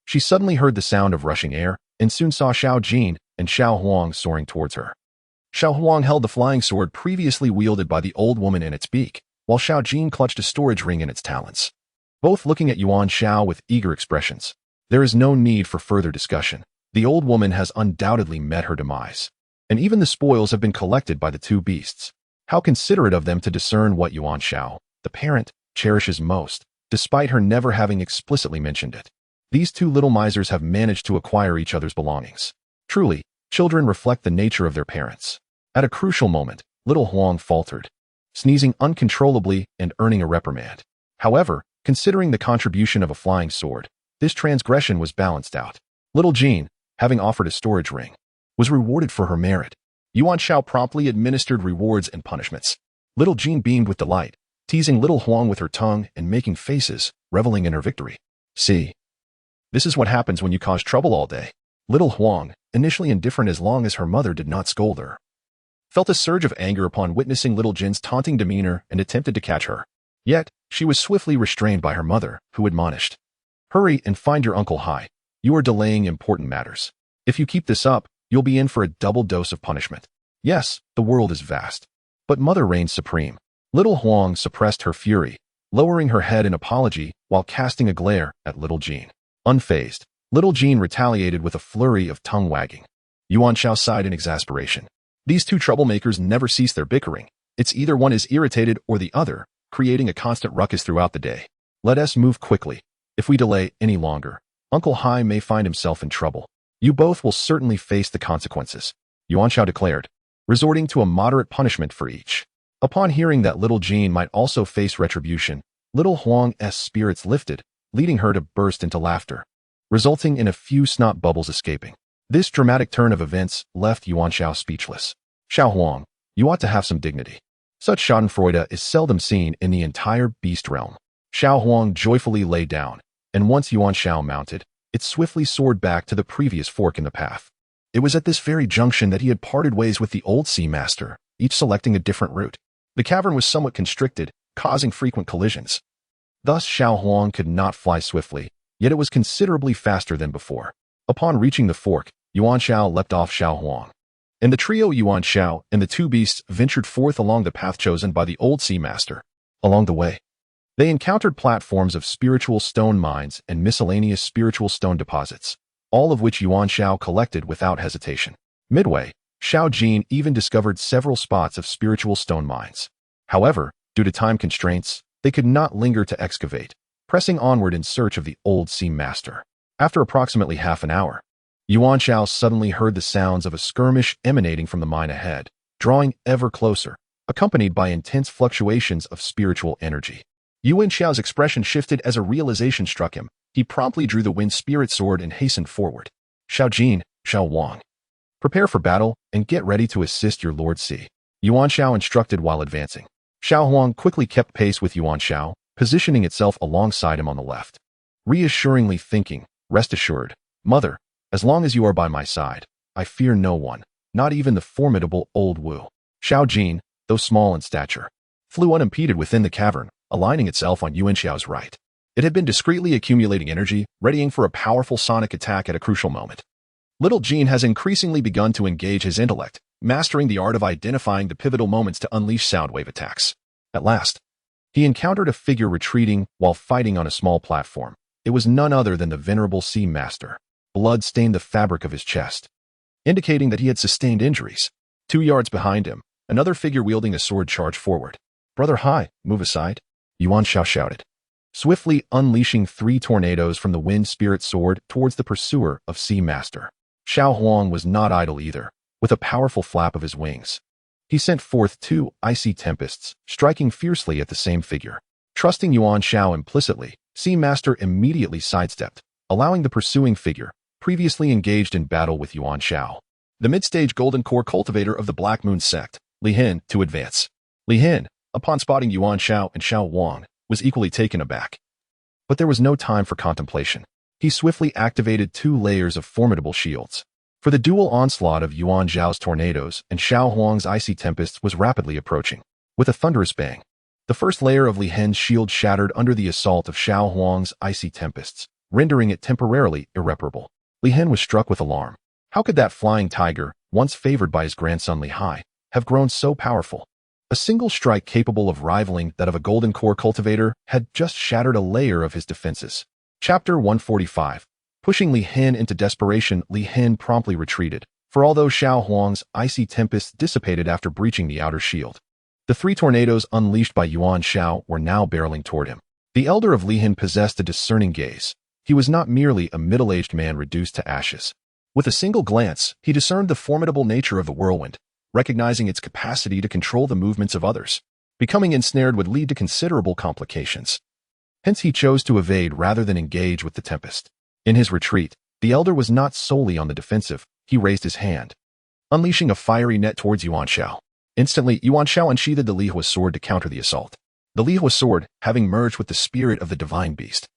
she suddenly heard the sound of rushing air and soon saw Xiao Jin and Xiao Huang soaring towards her. Xiao Huang held the flying sword previously wielded by the old woman in its beak, while Xiao Jin clutched a storage ring in its talons, both looking at Yuan Xiao with eager expressions. There is no need for further discussion. The old woman has undoubtedly met her demise, and even the spoils have been collected by the two beasts. How considerate of them to discern what Yuan Xiao, the parent, cherishes most, despite her never having explicitly mentioned it. These two little misers have managed to acquire each other's belongings. Truly, children reflect the nature of their parents. At a crucial moment, little Huang faltered, sneezing uncontrollably and earning a reprimand. However, considering the contribution of a flying sword, this transgression was balanced out. Little Jin, having offered a storage ring, was rewarded for her merit. Yuan Xiao promptly administered rewards and punishments. Little Jin beamed with delight, teasing little Huang with her tongue and making faces, reveling in her victory. See, this is what happens when you cause trouble all day. Little Huang, initially indifferent as long as her mother did not scold her, felt a surge of anger upon witnessing little Jin's taunting demeanor and attempted to catch her. Yet, she was swiftly restrained by her mother, who admonished, "Hurry and find your Uncle Hai. You are delaying important matters. If you keep this up, you'll be in for a double dose of punishment." Yes, the world is vast, but mother reigns supreme. Little Huang suppressed her fury, lowering her head in apology while casting a glare at little Jin. Unfazed, little Jin retaliated with a flurry of tongue-wagging. Yuan Xiao sighed in exasperation. These two troublemakers never cease their bickering. It's either one is irritated or the other, creating a constant ruckus throughout the day. Let us move quickly. If we delay any longer, Uncle Hai may find himself in trouble. You both will certainly face the consequences, Yuan Xiao declared, resorting to a moderate punishment for each. Upon hearing that little Jin might also face retribution, little Huang's spirits lifted, leading her to burst into laughter. resulting in a few snot bubbles escaping. This dramatic turn of events left Yuan Xiao speechless. Xiao Huang, you ought to have some dignity. Such schadenfreude is seldom seen in the entire beast realm. Xiao Huang joyfully lay down, and once Yuan Xiao mounted, it swiftly soared back to the previous fork in the path. It was at this very junction that he had parted ways with the old sea master, each selecting a different route. The cavern was somewhat constricted, causing frequent collisions. Thus Xiao Huang could not fly swiftly, yet it was considerably faster than before. Upon reaching the fork, Yuan Xiao leapt off Xiao Huang. And the trio Yuan Xiao and the two beasts ventured forth along the path chosen by the old sea master. Along the way, they encountered platforms of spiritual stone mines and miscellaneous spiritual stone deposits, all of which Yuan Xiao collected without hesitation. Midway, Xiao Jin even discovered several spots of spiritual stone mines. However, due to time constraints, they could not linger to excavate, pressing onward in search of the old sea master. After approximately half an hour, Yuan Xiao suddenly heard the sounds of a skirmish emanating from the mine ahead, drawing ever closer, accompanied by intense fluctuations of spiritual energy. Yuan Xiao's expression shifted as a realization struck him. He promptly drew the wind spirit sword and hastened forward. Xiao Jin, Xiao Wang, prepare for battle and get ready to assist your Lord Sea. Yuan Xiao instructed while advancing. Xiao Huang quickly kept pace with Yuan Xiao, positioning itself alongside him on the left. Reassuringly thinking, rest assured, Mother, as long as you are by my side, I fear no one, not even the formidable old Wu. Xiao Jin, though small in stature, flew unimpeded within the cavern, aligning itself on Yuan Xiao's right. It had been discreetly accumulating energy, readying for a powerful sonic attack at a crucial moment. Little Jin has increasingly begun to engage his intellect, mastering the art of identifying the pivotal moments to unleash soundwave attacks. At last, he encountered a figure retreating while fighting on a small platform. It was none other than the venerable sea master. Blood stained the fabric of his chest, indicating that he had sustained injuries. 2 yards behind him, another figure wielding a sword charged forward. Brother Hai, move aside, Yuan Xiao shouted, swiftly unleashing 3 tornadoes from the wind spirit sword towards the pursuer of Sea Master. Xiao Huang was not idle either. With a powerful flap of his wings, he sent forth 2 icy tempests, striking fiercely at the same figure. Trusting Yuan Xiao implicitly, Sea Master immediately sidestepped, allowing the pursuing figure, previously engaged in battle with Yuan Xiao, the mid-stage golden core cultivator of the Black Moon sect, Li Hin, to advance. Li Hin, upon spotting Yuan Xiao and Xiao Wang, was equally taken aback. But there was no time for contemplation. He swiftly activated 2 layers of formidable shields. For the dual onslaught of Yuan Xiao's tornadoes and Xiao Huang's icy tempests was rapidly approaching. With a thunderous bang, the first layer of Li Hin's shield shattered under the assault of Xiao Huang's icy tempests, rendering it temporarily irreparable. Li Hin was struck with alarm. How could that flying tiger, once favored by his grandson Li Hai, have grown so powerful? A single strike capable of rivaling that of a golden core cultivator had just shattered a layer of his defenses. Chapter 145. Pushing Li Hin into desperation, Li Hin promptly retreated, for although Xiao Huang's icy tempests dissipated after breaching the outer shield, the 3 tornadoes unleashed by Yuan Xiao were now barreling toward him. The elder of Li Hin possessed a discerning gaze. He was not merely a middle-aged man reduced to ashes. With a single glance, he discerned the formidable nature of the whirlwind, recognizing its capacity to control the movements of others. Becoming ensnared would lead to considerable complications. Hence he chose to evade rather than engage with the tempest. In his retreat, the elder was not solely on the defensive. He raised his hand, unleashing a fiery net towards Yuan Xiao. Instantly, Yuan Xiao unsheathed the Lihua sword to counter the assault. The Lihua sword, having merged with the spirit of the divine beast,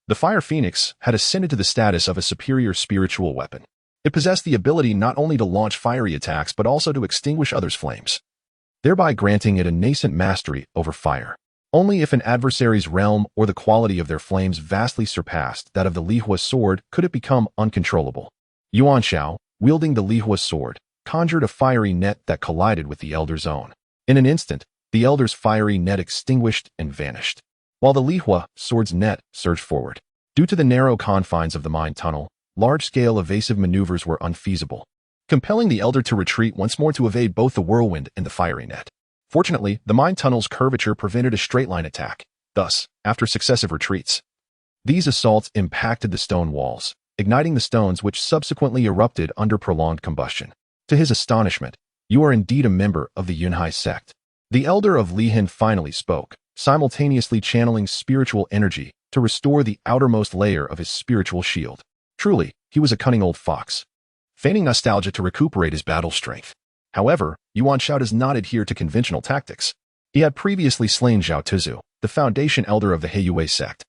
the Fire Phoenix had ascended to the status of a superior spiritual weapon. It possessed the ability not only to launch fiery attacks but also to extinguish others' flames, thereby granting it a nascent mastery over fire. Only if an adversary's realm or the quality of their flames vastly surpassed that of the Lihua sword could it become uncontrollable. Yuan Xiao, wielding the Lihua sword, conjured a fiery net that collided with the elder's own. In an instant, the elder's fiery net extinguished and vanished, while the Lihua sword's net surged forward. Due to the narrow confines of the mine tunnel, large-scale evasive maneuvers were unfeasible, compelling the elder to retreat once more to evade both the whirlwind and the fiery net. Fortunately, the mine tunnel's curvature prevented a straight-line attack. Thus, after successive retreats, these assaults impacted the stone walls, igniting the stones which subsequently erupted under prolonged combustion. To his astonishment, "You are indeed a member of the Yunhai sect." The elder of Li Hin finally spoke, simultaneously channeling spiritual energy to restore the outermost layer of his spiritual shield. Truly, he was a cunning old fox, feigning nostalgia to recuperate his battle strength. However, Yuan Xiao does not adhere to conventional tactics. He had previously slain Zhao Tuzu, the foundation elder of the Heiyue sect,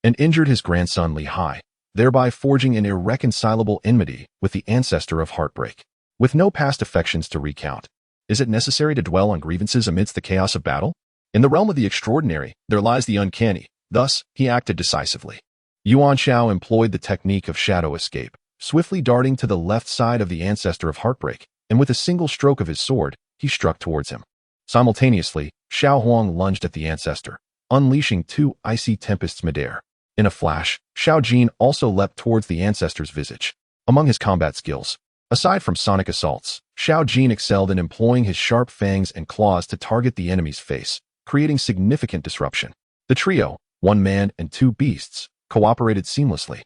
and injured his grandson Li Hai, thereby forging an irreconcilable enmity with the ancestor of heartbreak. With no past affections to recount, is it necessary to dwell on grievances amidst the chaos of battle? In the realm of the extraordinary, there lies the uncanny. Thus, he acted decisively. Yuan Xiao employed the technique of shadow escape, swiftly darting to the left side of the ancestor of heartbreak, and with a single stroke of his sword, he struck towards him. Simultaneously, Xiao Huang lunged at the ancestor, unleashing two icy tempests midair. In a flash, Xiao Jin also leapt towards the ancestor's visage. Among his combat skills, aside from sonic assaults, Xiao Jin excelled in employing his sharp fangs and claws to target the enemy's face, creating significant disruption. The trio, one man and two beasts, cooperated seamlessly,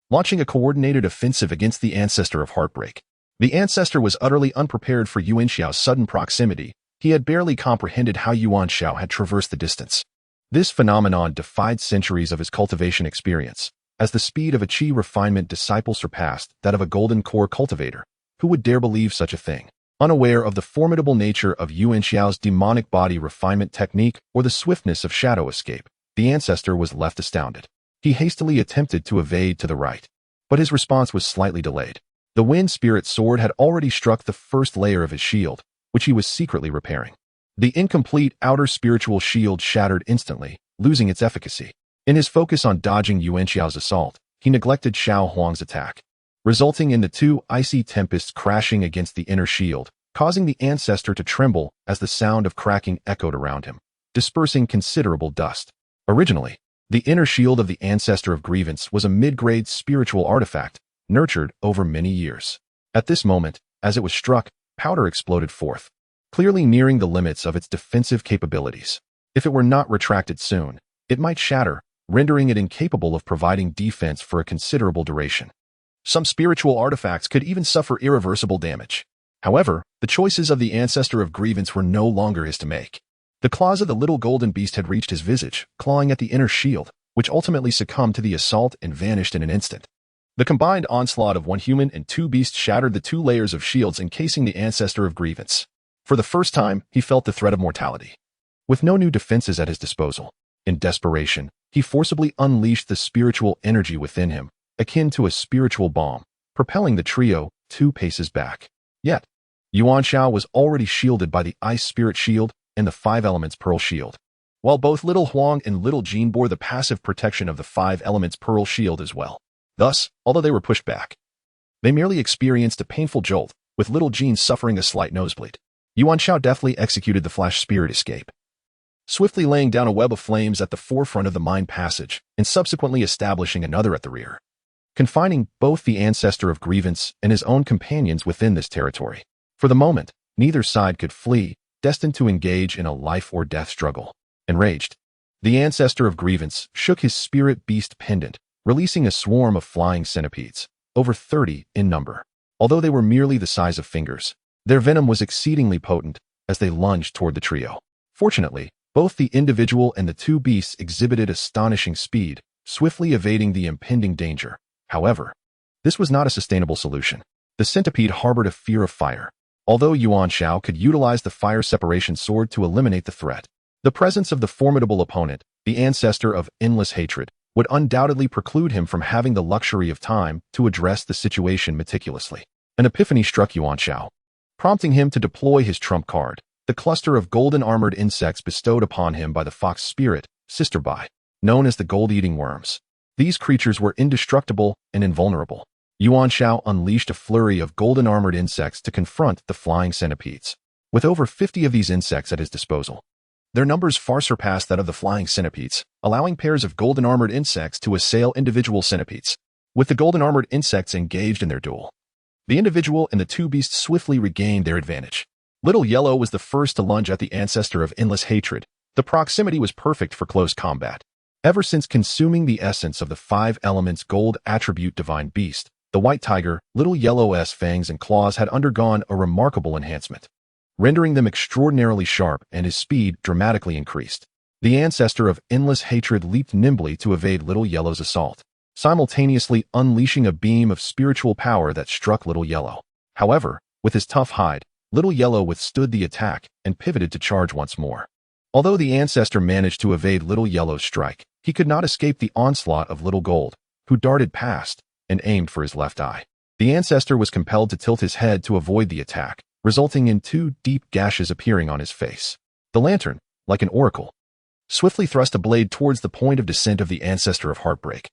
launching a coordinated offensive against the ancestor of heartbreak. The ancestor was utterly unprepared for Yuan Xiao's sudden proximity. He had barely comprehended how Yuan Xiao had traversed the distance. This phenomenon defied centuries of his cultivation experience, as the speed of a chi refinement disciple surpassed that of a golden core cultivator. Who would dare believe such a thing? Unaware of the formidable nature of Yuan Xiao's demonic body refinement technique or the swiftness of shadow escape, the ancestor was left astounded. He hastily attempted to evade to the right, but his response was slightly delayed. The wind spirit sword had already struck the first layer of his shield, which he was secretly repairing. The incomplete outer spiritual shield shattered instantly, losing its efficacy. In his focus on dodging Yuan Xiao's assault, he neglected Xiao Huang's attack, resulting in the two icy tempests crashing against the inner shield, causing the ancestor to tremble as the sound of cracking echoed around him, dispersing considerable dust. Originally, the inner shield of the ancestor of grievance was a mid-grade spiritual artifact, nurtured over many years. At this moment, as it was struck, powder exploded forth, clearly nearing the limits of its defensive capabilities. If it were not retracted soon, it might shatter, rendering it incapable of providing defense for a considerable duration. Some spiritual artifacts could even suffer irreversible damage. However, the choices of the ancestor of grievance were no longer his to make. The claws of the little golden beast had reached his visage, clawing at the inner shield, which ultimately succumbed to the assault and vanished in an instant. The combined onslaught of one human and two beasts shattered the two layers of shields encasing the ancestor of grievance. For the first time, he felt the threat of mortality. With no new defenses at his disposal, in desperation, he forcibly unleashed the spiritual energy within him, akin to a spiritual bomb, propelling the trio 2 paces back. Yet, Yuan Xiao was already shielded by the Ice Spirit Shield and the 5 Elements Pearl Shield, while both Little Huang and Little Jin bore the passive protection of the 5 Elements Pearl Shield as well. Thus, although they were pushed back, they merely experienced a painful jolt, with Little Jin suffering a slight nosebleed. Yuan Xiao deftly executed the flash spirit escape, swiftly laying down a web of flames at the forefront of the mine passage and subsequently establishing another at the rear, confining both the ancestor of grievance and his own companions within this territory. For the moment, neither side could flee, destined to engage in a life-or-death struggle. Enraged, the ancestor of grievance shook his spirit beast pendant, releasing a swarm of flying centipedes, over 30 in number. Although they were merely the size of fingers, their venom was exceedingly potent as they lunged toward the trio. Fortunately, both the individual and the 2 beasts exhibited astonishing speed, swiftly evading the impending danger. However, this was not a sustainable solution. The centipede harbored a fear of fire. Although Yuan Xiao could utilize the fire separation sword to eliminate the threat, the presence of the formidable opponent, the ancestor of endless hatred, would undoubtedly preclude him from having the luxury of time to address the situation meticulously. An epiphany struck Yuan Xiao, prompting him to deploy his trump card, the cluster of golden armored insects bestowed upon him by the fox spirit, Sister Bai, known as the gold-eating worms. These creatures were indestructible and invulnerable. Yuan Xiao unleashed a flurry of golden armored insects to confront the flying centipedes. With over 50 of these insects at his disposal, their numbers far surpassed that of the flying centipedes, allowing pairs of golden armored insects to assail individual centipedes. With the golden armored insects engaged in their duel, the individual and the 2 beasts swiftly regained their advantage. Little Yellow was the first to lunge at the ancestor of endless hatred. The proximity was perfect for close combat. Ever since consuming the essence of the 5 elements gold attribute divine beast, the white tiger, Little Yellow's fangs and claws had undergone a remarkable enhancement, rendering them extraordinarily sharp, and his speed dramatically increased. The ancestor of endless hatred leaped nimbly to evade Little Yellow's assault. simultaneously unleashing a beam of spiritual power that struck Little Yellow. However, with his tough hide, Little Yellow withstood the attack and pivoted to charge once more. Although the ancestor managed to evade Little Yellow's strike, he could not escape the onslaught of Little Gold, who darted past and aimed for his left eye. The ancestor was compelled to tilt his head to avoid the attack, resulting in 2 deep gashes appearing on his face. The lantern, like an oracle, swiftly thrust a blade towards the point of descent of the ancestor of Heartbreak,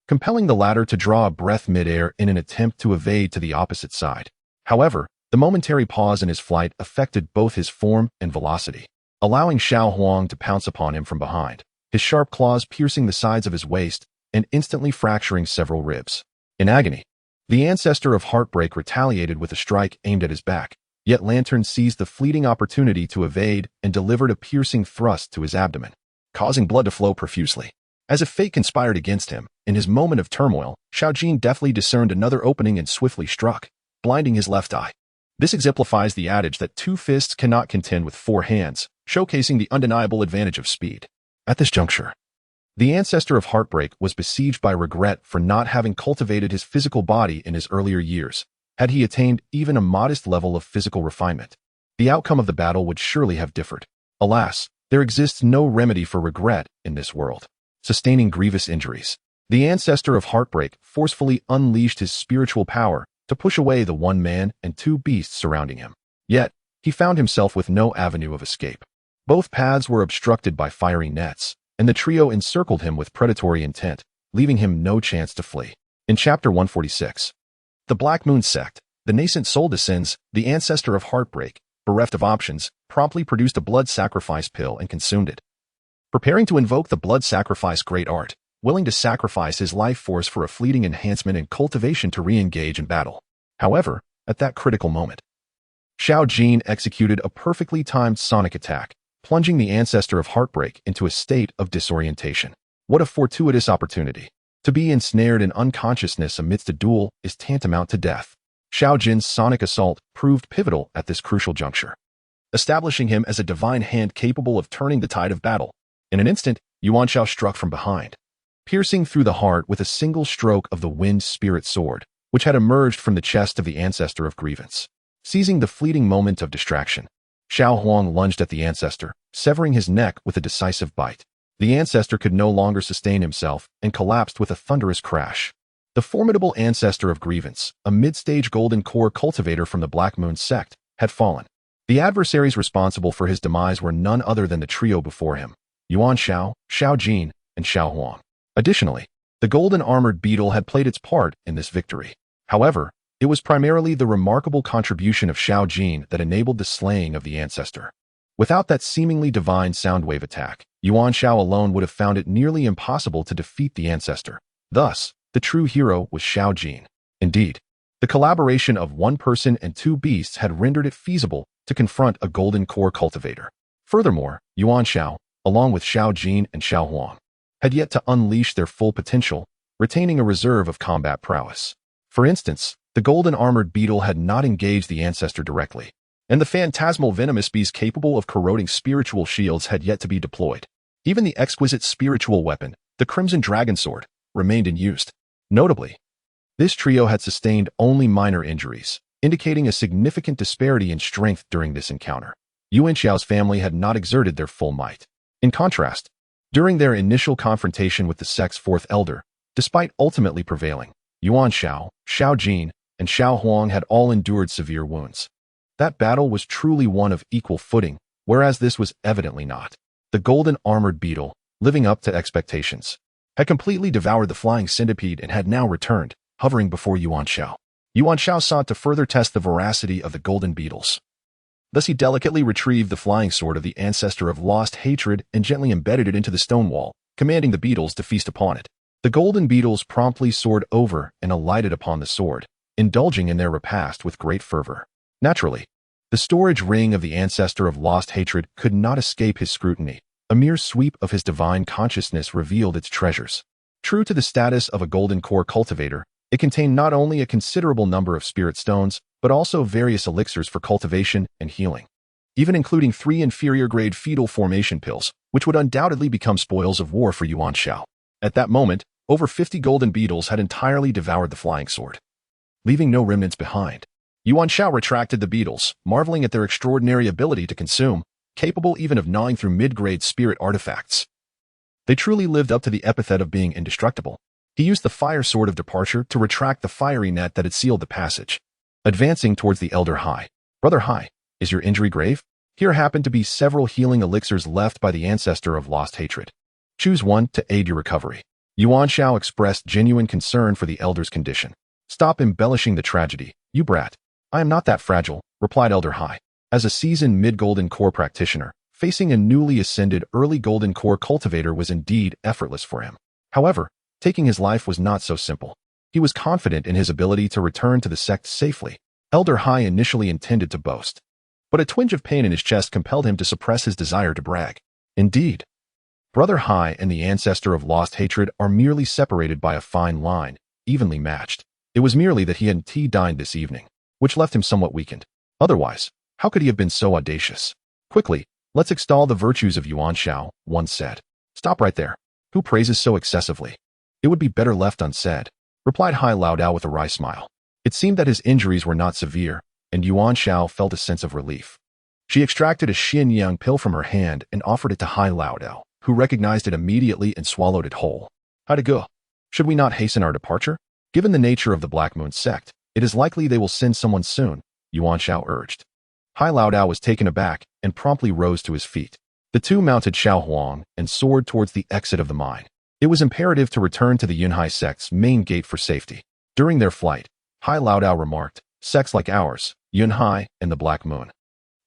compelling the latter to draw a breath midair in an attempt to evade to the opposite side. However, the momentary pause in his flight affected both his form and velocity, allowing Xiao Huang to pounce upon him from behind, his sharp claws piercing the sides of his waist and instantly fracturing several ribs. In agony, the ancestor of Heartbreak retaliated with a strike aimed at his back, yet Lantern seized the fleeting opportunity to evade and delivered a piercing thrust to his abdomen, causing blood to flow profusely. As if fate conspired against him, in his moment of turmoil, Xiao Jin deftly discerned another opening and swiftly struck, blinding his left eye. This exemplifies the adage that 2 fists cannot contend with 4 hands, showcasing the undeniable advantage of speed. At this juncture, the ancestor of Heartbreak was besieged by regret for not having cultivated his physical body in his earlier years. Had he attained even a modest level of physical refinement, the outcome of the battle would surely have differed. Alas, there exists no remedy for regret in this world. Sustaining grievous injuries, the ancestor of Heartbreak forcefully unleashed his spiritual power to push away the 1 man and 2 beasts surrounding him. Yet, he found himself with no avenue of escape. Both paths were obstructed by fiery nets, and the trio encircled him with predatory intent, leaving him no chance to flee. In Chapter 146, the Black Moon Sect, the nascent soul descends, the ancestor of Heartbreak, bereft of options, promptly produced a blood sacrifice pill and consumed it. Preparing to invoke the blood sacrifice great art, willing to sacrifice his life force for a fleeting enhancement in cultivation to re-engage in battle. However, at that critical moment, Xiao Jin executed a perfectly timed sonic attack, plunging the ancestor of Heartbreak into a state of disorientation. What a fortuitous opportunity! To be ensnared in unconsciousness amidst a duel is tantamount to death. Xiao Jin's sonic assault proved pivotal at this crucial juncture, establishing him as a divine hand capable of turning the tide of battle. In an instant, Yuan Xiao struck from behind, piercing through the heart with a single stroke of the wind spirit sword, which had emerged from the chest of the ancestor of Grievance. Seizing the fleeting moment of distraction, Xiao Huang lunged at the ancestor, severing his neck with a decisive bite. The ancestor could no longer sustain himself and collapsed with a thunderous crash. The formidable ancestor of Grievance, a mid-stage golden core cultivator from the Black Moon sect, had fallen. The adversaries responsible for his demise were none other than the trio before him: Yuan Xiao, Xiao Jin, and Xiao Huang. Additionally, the golden armored beetle had played its part in this victory. However, it was primarily the remarkable contribution of Xiao Jin that enabled the slaying of the ancestor. Without that seemingly divine soundwave attack, Yuan Xiao alone would have found it nearly impossible to defeat the ancestor. Thus, the true hero was Xiao Jin. Indeed, the collaboration of 1 person and 2 beasts had rendered it feasible to confront a golden core cultivator. Furthermore, Yuan Xiao, along with Xiao Jin and Xiao Huang, had yet to unleash their full potential, retaining a reserve of combat prowess. For instance, the golden armored beetle had not engaged the ancestor directly, and the phantasmal venomous bees capable of corroding spiritual shields had yet to be deployed. Even the exquisite spiritual weapon, the Crimson Dragon Sword, remained unused. Notably, this trio had sustained only minor injuries, indicating a significant disparity in strength during this encounter. Yuan Xiao's family had not exerted their full might. In contrast, during their initial confrontation with the sect's 4th elder, despite ultimately prevailing, Yuan Xiao, Xiao Jin, and Xiao Huang had all endured severe wounds. That battle was truly one of equal footing, whereas this was evidently not. The golden armored beetle, living up to expectations, had completely devoured the flying centipede and had now returned, hovering before Yuan Xiao. Yuan Xiao sought to further test the veracity of the golden beetles. Thus he delicately retrieved the flying sword of the ancestor of lost hatred and gently embedded it into the stone wall, commanding the beetles to feast upon it. The golden beetles promptly soared over and alighted upon the sword, indulging in their repast with great fervor. Naturally, the storage ring of the ancestor of lost hatred could not escape his scrutiny. A mere sweep of his divine consciousness revealed its treasures. True to the status of a golden core cultivator, it contained not only a considerable number of spirit stones, but also various elixirs for cultivation and healing, even including 3 inferior-grade fetal formation pills, which would undoubtedly become spoils of war for Yuan Xiao. At that moment, Over 50 golden beetles had entirely devoured the flying sword, leaving no remnants behind. Yuan Xiao retracted the beetles, marveling at their extraordinary ability to consume, capable even of gnawing through mid-grade spirit artifacts. They truly lived up to the epithet of being indestructible. He used the fire sword of departure to retract the fiery net that had sealed the passage. Advancing towards the elder Hai. Brother Hai, is your injury grave? Here happened to be several healing elixirs left by the ancestor of lost hatred. Choose one to aid your recovery. Yuan Xiao expressed genuine concern for the elder's condition. Stop embellishing the tragedy, you brat. I am not that fragile, replied Elder Hai. As a seasoned mid-golden core practitioner, facing a newly ascended early golden core cultivator was indeed effortless for him. However, taking his life was not so simple. He was confident in his ability to return to the sect safely. Elder Hai initially intended to boast, but a twinge of pain in his chest compelled him to suppress his desire to brag. Indeed, Brother Hai and the ancestor of lost hatred are merely separated by a fine line, evenly matched. It was merely that he hadn't dined this evening, which left him somewhat weakened. Otherwise, how could he have been so audacious? Quickly, let's extol the virtues of Yuan Xiao, one said. Stop right there. Who praises so excessively? It would be better left unsaid, replied Hai Laodao with a wry smile. It seemed that his injuries were not severe, and Yuan Xiao felt a sense of relief. She extracted a Xin Yang pill from her hand and offered it to Hai Laodao, who recognized it immediately and swallowed it whole. How to go? Should we not hasten our departure? Given the nature of the Black Moon sect, it is likely they will send someone soon, Yuan Xiao urged. Hai Laodao was taken aback and promptly rose to his feet. The two mounted Xiao Huang and soared towards the exit of the mine. It was imperative to return to the Yunhai sect's main gate for safety. During their flight, Hai Laodao remarked, sects like ours, Yunhai and the Black Moon,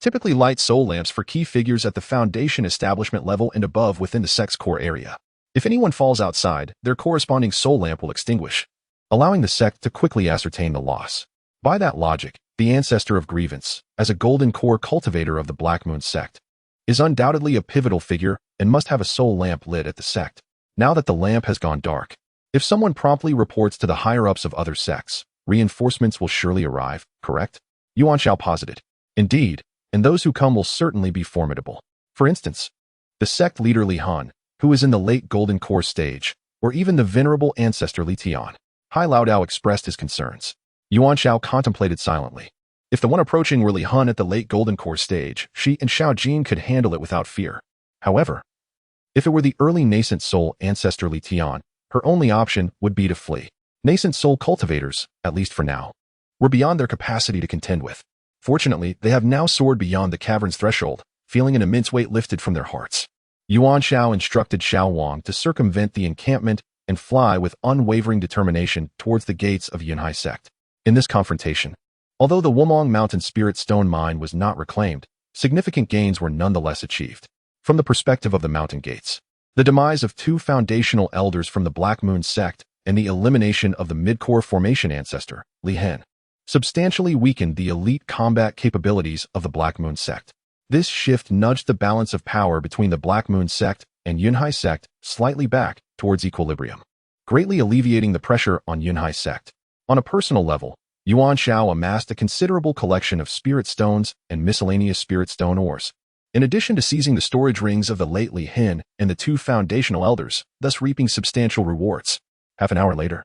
typically light soul lamps for key figures at the foundation establishment level and above within the sect's core area. If anyone falls outside, their corresponding soul lamp will extinguish, allowing the sect to quickly ascertain the loss. By that logic, the ancestor of grievance, as a golden core cultivator of the Black Moon sect, is undoubtedly a pivotal figure and must have a soul lamp lit at the sect. Now that the lamp has gone dark, if someone promptly reports to the higher-ups of other sects, reinforcements will surely arrive, correct? Yuan Xiao posited. Indeed, and those who come will certainly be formidable. For instance, the sect leader Li Han, who is in the late golden core stage, or even the venerable ancestor Li Tian. Hai Laodao expressed his concerns. Yuan Xiao contemplated silently. If the one approaching were Li Han at the late golden core stage, she and Xiao Jin could handle it without fear. However, if it were the early nascent soul ancestor Li Tian, her only option would be to flee. Nascent soul cultivators, at least for now, were beyond their capacity to contend with. Fortunately, they have now soared beyond the cavern's threshold, feeling an immense weight lifted from their hearts. Yuan Xiao instructed Xiao Wang to circumvent the encampment and fly with unwavering determination towards the gates of Yunhai sect. In this confrontation, although the Wumong Mountain Spirit Stone Mine was not reclaimed, significant gains were nonetheless achieved. From the perspective of the mountain gates, the demise of two foundational elders from the Black Moon sect and the elimination of the mid-core formation ancestor, Li Hen, substantially weakened the elite combat capabilities of the Black Moon sect. This shift nudged the balance of power between the Black Moon sect and Yunhai sect slightly back towards equilibrium, greatly alleviating the pressure on Yunhai sect. On a personal level, Yuan Xiao amassed a considerable collection of spirit stones and miscellaneous spirit stone ores, in addition to seizing the storage rings of the late Li Hen and the two foundational elders, thus reaping substantial rewards. Half an hour later,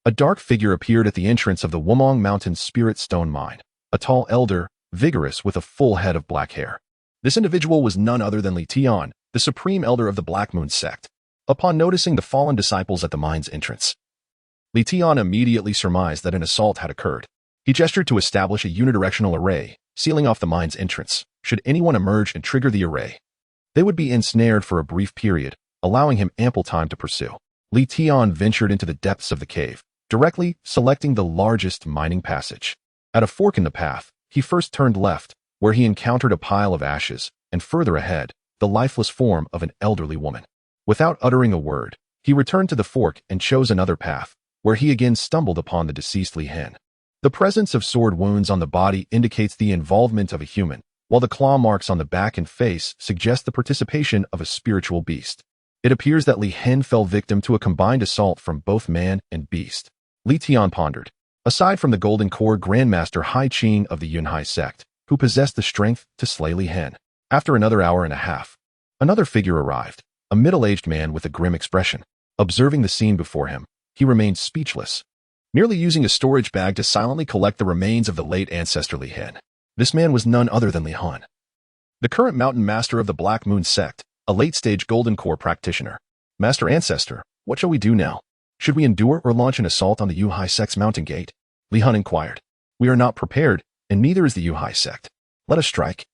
a dark figure appeared at the entrance of the Wumong Mountain Spirit Stone Mine, a tall elder, vigorous with a full head of black hair. This individual was none other than Li Tian, the supreme elder of the Black Moon sect. Upon noticing the fallen disciples at the mine's entrance, Li Tian immediately surmised that an assault had occurred. He gestured to establish a unidirectional array, sealing off the mine's entrance. Should anyone emerge and trigger the array, they would be ensnared for a brief period, allowing him ample time to pursue. Li Tian ventured into the depths of the cave, directly selecting the largest mining passage. At a fork in the path, he first turned left, where he encountered a pile of ashes, and further ahead, the lifeless form of an elderly woman. Without uttering a word, he returned to the fork and chose another path, where he again stumbled upon the deceased Li Hen. The presence of sword wounds on the body indicates the involvement of a human, while the claw marks on the back and face suggest the participation of a spiritual beast. It appears that Li Hen fell victim to a combined assault from both man and beast. Li Tian pondered. Aside from the Golden Core Grandmaster Hai Qing of the Yunhai sect, who possessed the strength to slay Li Hen. After another hour and a half, another figure arrived, a middle-aged man with a grim expression. Observing the scene before him, he remained speechless, merely using a storage bag to silently collect the remains of the late ancestor Li Hin. This man was none other than Li Han, the current mountain master of the Black Moon sect, a late-stage Golden Core practitioner. Master Ancestor, what shall we do now? Should we endure or launch an assault on the Yuhai sect's mountain gate? Li Han inquired. We are not prepared, and neither is the Yuhai sect. Let us strike,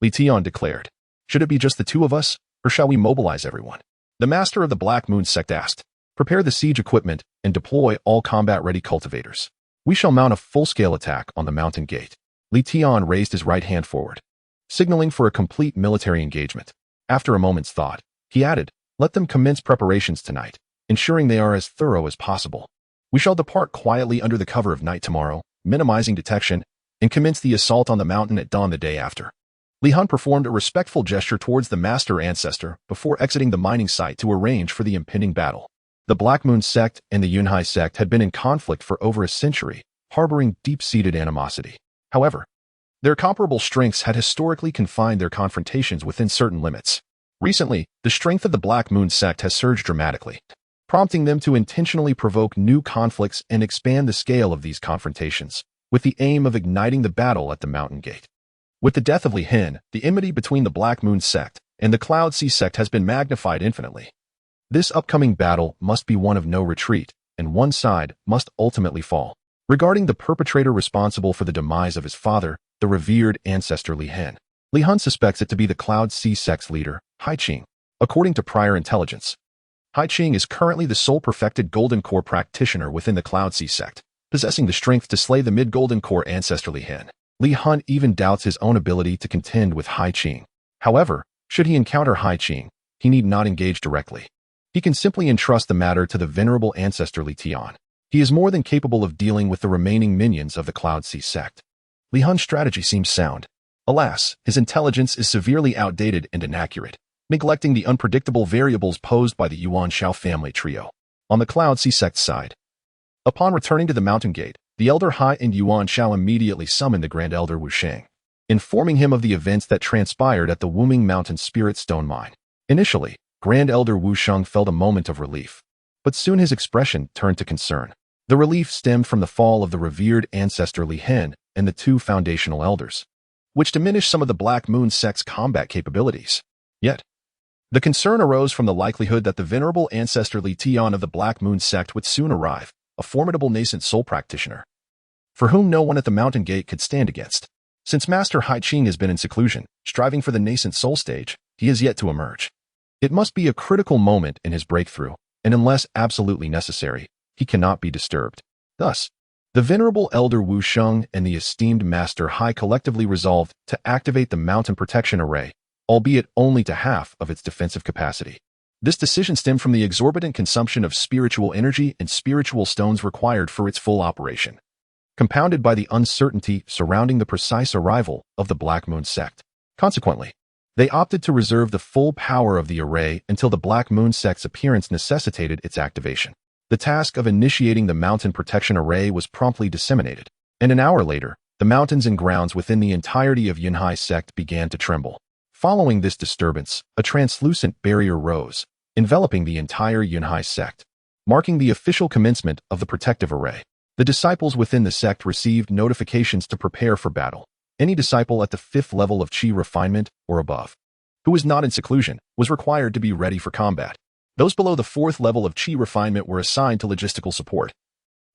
Li Tian declared. Should it be just the two of us, or shall we mobilize everyone? The master of the Black Moon sect asked. Prepare the siege equipment and deploy all combat-ready cultivators. We shall mount a full-scale attack on the mountain gate. Li Tian raised his right hand forward, signaling for a complete military engagement. After a moment's thought, he added, let them commence preparations tonight, ensuring they are as thorough as possible. We shall depart quietly under the cover of night tomorrow, minimizing detection, and commence the assault on the mountain at dawn the day after. Li Han performed a respectful gesture towards the master ancestor before exiting the mining site to arrange for the impending battle. The Black Moon sect and the Yunhai sect had been in conflict for over a century, harboring deep-seated animosity. However, their comparable strengths had historically confined their confrontations within certain limits. Recently, the strength of the Black Moon sect has surged dramatically, prompting them to intentionally provoke new conflicts and expand the scale of these confrontations, with the aim of igniting the battle at the mountain gate. With the death of Li Hin, the enmity between the Black Moon sect and the Cloud Sea sect has been magnified infinitely. This upcoming battle must be one of no retreat, and one side must ultimately fall. Regarding the perpetrator responsible for the demise of his father, the revered ancestor Li Hin, Li Han suspects it to be the Cloud Sea sect's leader, Hai Qing. According to prior intelligence, Hai Qing is currently the sole perfected Golden Core practitioner within the Cloud Sea sect, possessing the strength to slay the mid-Golden Core ancestor Li Hin. Li Han even doubts his own ability to contend with Hai Qing. However, should he encounter Hai Qing, he need not engage directly. He can simply entrust the matter to the venerable ancestor Li Tian. He is more than capable of dealing with the remaining minions of the Cloud Sea sect. Li Han's strategy seems sound. Alas, his intelligence is severely outdated and inaccurate, neglecting the unpredictable variables posed by the Yuan Xiao family trio. On the Cloud Sea sect side, upon returning to the mountain gate, the Elder Hai and Yuan Xiao immediately summoned the Grand Elder Wu Sheng, informing him of the events that transpired at the Wuming Mountain Spirit Stone Mine. Initially, Grand Elder Wu Sheng felt a moment of relief, but soon his expression turned to concern. The relief stemmed from the fall of the revered ancestor Li Hin and the two foundational elders, which diminished some of the Black Moon sect's combat capabilities. Yet, the concern arose from the likelihood that the venerable ancestor Li Tian of the Black Moon sect would soon arrive, a formidable nascent soul practitioner, for whom no one at the mountain gate could stand against. Since Master Hai Qing has been in seclusion, striving for the nascent soul stage, he has yet to emerge. It must be a critical moment in his breakthrough, and unless absolutely necessary, he cannot be disturbed. Thus, the venerable Elder Wu Sheng and the esteemed Master Hai collectively resolved to activate the Mountain Protection Array, albeit only to half of its defensive capacity. This decision stemmed from the exorbitant consumption of spiritual energy and spiritual stones required for its full operation, compounded by the uncertainty surrounding the precise arrival of the Black Moon sect. Consequently, they opted to reserve the full power of the array until the Black Moon sect's appearance necessitated its activation. The task of initiating the Mountain Protection Array was promptly disseminated, and an hour later, the mountains and grounds within the entirety of Yunhai sect began to tremble. Following this disturbance, a translucent barrier rose, enveloping the entire Yunhai sect, marking the official commencement of the protective array. The disciples within the sect received notifications to prepare for battle. Any disciple at the 5th level of Qi refinement or above, who was not in seclusion, was required to be ready for combat. Those below the 4th level of Qi refinement were assigned to logistical support,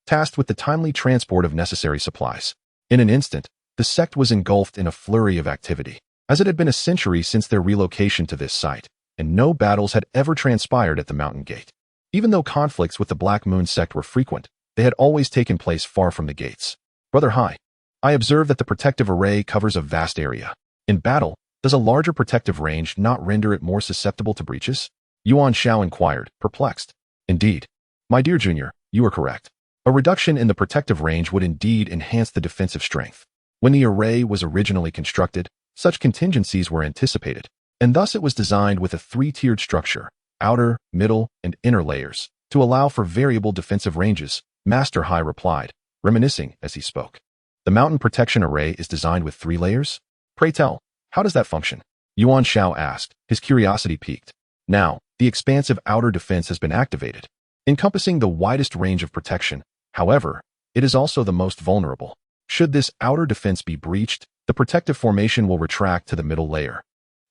tasked with the timely transport of necessary supplies. In an instant, the sect was engulfed in a flurry of activity, as it had been a century since their relocation to this site, and no battles had ever transpired at the mountain gate. Even though conflicts with the Black Moon sect were frequent, they had always taken place far from the gates. Brother Hai, I observe that the protective array covers a vast area. In battle, does a larger protective range not render it more susceptible to breaches? Yuan Xiao inquired, perplexed. Indeed. My dear junior, you are correct. A reduction in the protective range would indeed enhance the defensive strength. When the array was originally constructed, such contingencies were anticipated, and thus it was designed with a 3-tiered structure, outer, middle, and inner layers, to allow for variable defensive ranges, Master Hai replied, reminiscing as he spoke. The Mountain Protection Array is designed with 3 layers? Pray tell, how does that function? Yuan Xiao asked, his curiosity piqued. Now, the expansive outer defense has been activated, encompassing the widest range of protection. However, it is also the most vulnerable. Should this outer defense be breached, the protective formation will retract to the middle layer,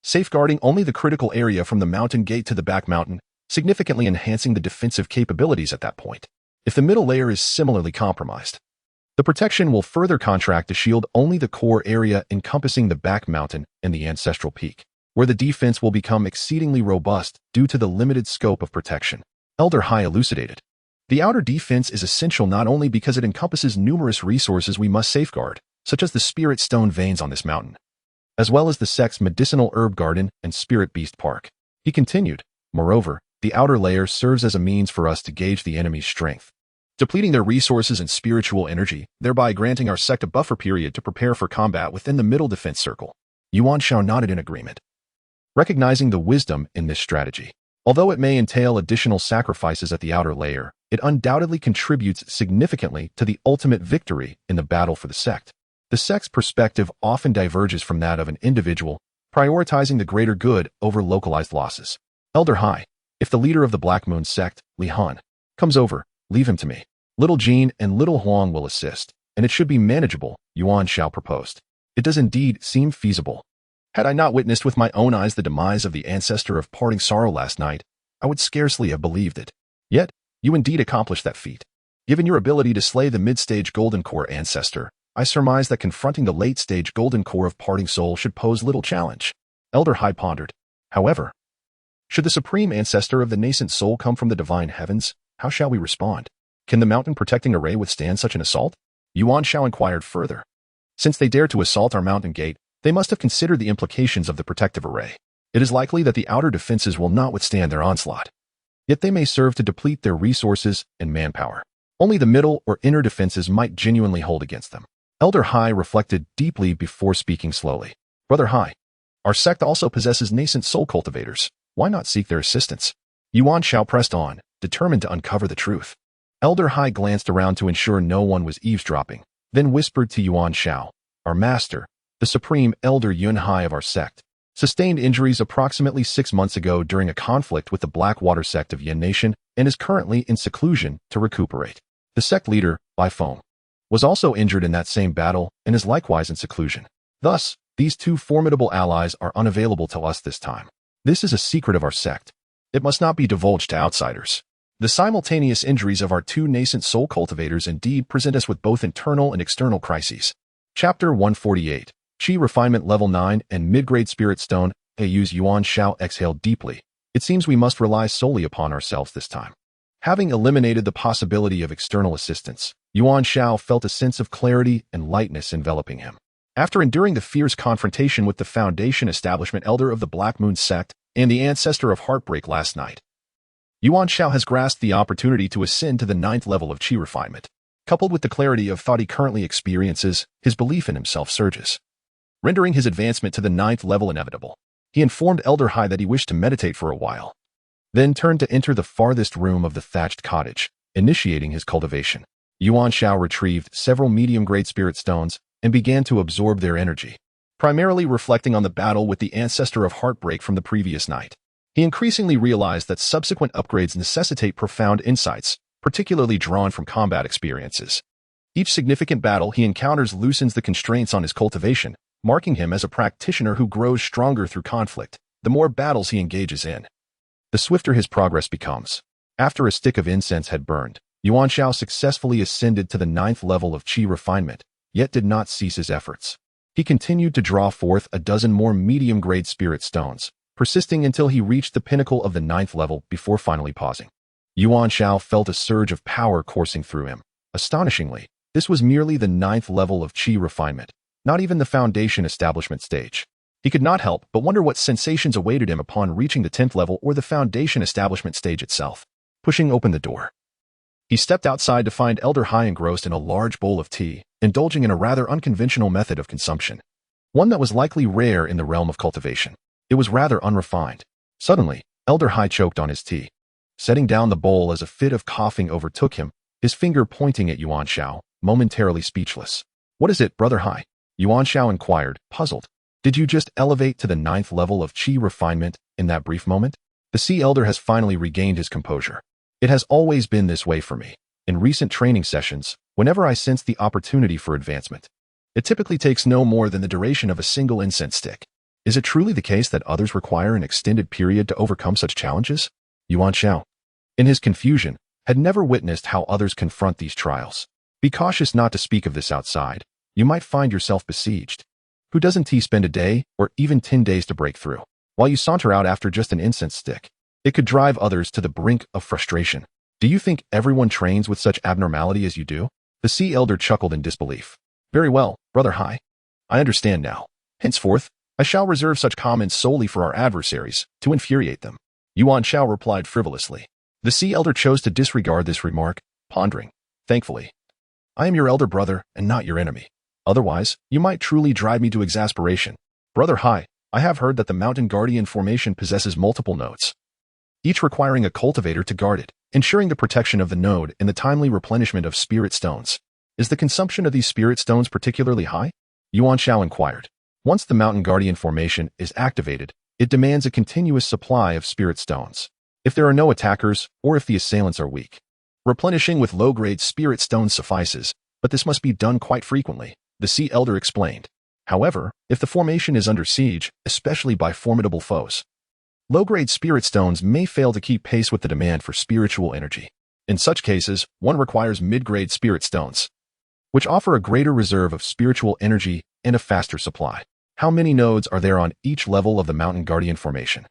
safeguarding only the critical area from the mountain gate to the back mountain, significantly enhancing the defensive capabilities at that point. If the middle layer is similarly compromised, the protection will further contract to shield only the core area encompassing the back mountain and the ancestral peak, where the defense will become exceedingly robust due to the limited scope of protection. Elder Hai elucidated. The outer defense is essential not only because it encompasses numerous resources we must safeguard, such as the spirit stone veins on this mountain, as well as the sect's medicinal herb garden and spirit beast park. He continued, moreover, the outer layer serves as a means for us to gauge the enemy's strength, depleting their resources and spiritual energy, thereby granting our sect a buffer period to prepare for combat within the middle defense circle. Yuan Xiao nodded in agreement, recognizing the wisdom in this strategy. Although it may entail additional sacrifices at the outer layer, it undoubtedly contributes significantly to the ultimate victory in the battle for the sect. The sect's perspective often diverges from that of an individual, prioritizing the greater good over localized losses. Elder Hai, if the leader of the Black Moon sect, Li Han, comes over, leave him to me. Little Jean and Little Huang will assist, and it should be manageable, Yuan Xiao proposed. It does indeed seem feasible. Had I not witnessed with my own eyes the demise of the ancestor of parting sorrow last night, I would scarcely have believed it. Yet, you indeed accomplished that feat. Given your ability to slay the mid-stage Golden Core ancestor, I surmise that confronting the late-stage Golden Core of parting soul should pose little challenge. Elder Hai pondered. However, should the supreme ancestor of the nascent soul come from the divine heavens, how shall we respond? Can the mountain-protecting array withstand such an assault? Yuan Xiao inquired further. Since they dared to assault our mountain gate, they must have considered the implications of the protective array. It is likely that the outer defenses will not withstand their onslaught. Yet they may serve to deplete their resources and manpower. Only the middle or inner defenses might genuinely hold against them. Elder Hai reflected deeply before speaking slowly. Brother Hai, our sect also possesses nascent soul cultivators. Why not seek their assistance? Yuan Xiao pressed on, determined to uncover the truth. Elder Hai glanced around to ensure no one was eavesdropping, then whispered to Yuan Xiao, our master, the supreme elder Yun Hai of our sect, sustained injuries approximately 6 months ago during a conflict with the Blackwater sect of Yin Nation and is currently in seclusion to recuperate. The sect leader, Bai Feng, was also injured in that same battle and is likewise in seclusion. Thus, these two formidable allies are unavailable to us this time. This is a secret of our sect. It must not be divulged to outsiders. The simultaneous injuries of our two nascent soul cultivators indeed present us with both internal and external crises. Chapter 148. Qi Refinement Level 9 and Mid-Grade Spirit Stone. Ayu's Yuan Xiao exhaled deeply. It seems we must rely solely upon ourselves this time. Having eliminated the possibility of external assistance, Yuan Xiao felt a sense of clarity and lightness enveloping him. After enduring the fierce confrontation with the Foundation Establishment Elder of the Black Moon Sect and the Ancestor of Heartbreak last night, Yuan Xiao has grasped the opportunity to ascend to the 9th level of Qi refinement. Coupled with the clarity of thought he currently experiences, his belief in himself surges, rendering his advancement to the 9th level inevitable. He informed Elder Hai that he wished to meditate for a while, then turned to enter the farthest room of the thatched cottage, initiating his cultivation. Yuan Xiao retrieved several medium-grade spirit stones and began to absorb their energy, primarily reflecting on the battle with the Ancestor of Heartbreak from the previous night. He increasingly realized that subsequent upgrades necessitate profound insights, particularly drawn from combat experiences. Each significant battle he encounters loosens the constraints on his cultivation, marking him as a practitioner who grows stronger through conflict, the more battles he engages in, the swifter his progress becomes. After a stick of incense had burned, Yuan Xiao successfully ascended to the 9th level of Qi refinement, yet did not cease his efforts. He continued to draw forth a dozen more medium-grade spirit stones, persisting until he reached the pinnacle of the 9th level before finally pausing. Yuan Xiao felt a surge of power coursing through him. Astonishingly, this was merely the 9th level of Qi refinement, not even the Foundation Establishment stage. He could not help but wonder what sensations awaited him upon reaching the 10th level or the Foundation Establishment stage itself. Pushing open the door, he stepped outside to find Elder Hai engrossed in a large bowl of tea, indulging in a rather unconventional method of consumption, one that was likely rare in the realm of cultivation. It was rather unrefined. Suddenly, Elder Hai choked on his tea, setting down the bowl as a fit of coughing overtook him, his finger pointing at Yuan Xiao, momentarily speechless. "What is it, Brother Hai?" Yuan Xiao inquired, puzzled. "Did you just elevate to the 9th level of Qi refinement in that brief moment?" The Sea Elder has finally regained his composure. It has always been this way for me. In recent training sessions, whenever I sense the opportunity for advancement, it typically takes no more than the duration of a single incense stick. Is it truly the case that others require an extended period to overcome such challenges? Yuan Xiao, in his confusion, had never witnessed how others confront these trials. Be cautious not to speak of this outside. You might find yourself besieged. Who doesn't spend a day or even 10 days to break through? While you saunter out after just an incense stick, it could drive others to the brink of frustration. Do you think everyone trains with such abnormality as you do? The Sea Elder chuckled in disbelief. Very well, Brother Hai. I understand now. Henceforth, I shall reserve such comments solely for our adversaries, to infuriate them. Yuan Xiao replied frivolously. The Sea Elder chose to disregard this remark, pondering. Thankfully, I am your elder brother and not your enemy. Otherwise, you might truly drive me to exasperation. Brother Hai, I have heard that the Mountain Guardian formation possesses multiple nodes, each requiring a cultivator to guard it, ensuring the protection of the node and the timely replenishment of spirit stones. Is the consumption of these spirit stones particularly high? Yuan Xiao inquired. Once the Mountain Guardian formation is activated, it demands a continuous supply of spirit stones. If there are no attackers, or if the assailants are weak, replenishing with low-grade spirit stones suffices, but this must be done quite frequently, the Sea Elder explained. However, if the formation is under siege, especially by formidable foes, low-grade spirit stones may fail to keep pace with the demand for spiritual energy. In such cases, one requires mid-grade spirit stones, which offer a greater reserve of spiritual energy and a faster supply. How many nodes are there on each level of the Mountain Guardian formation?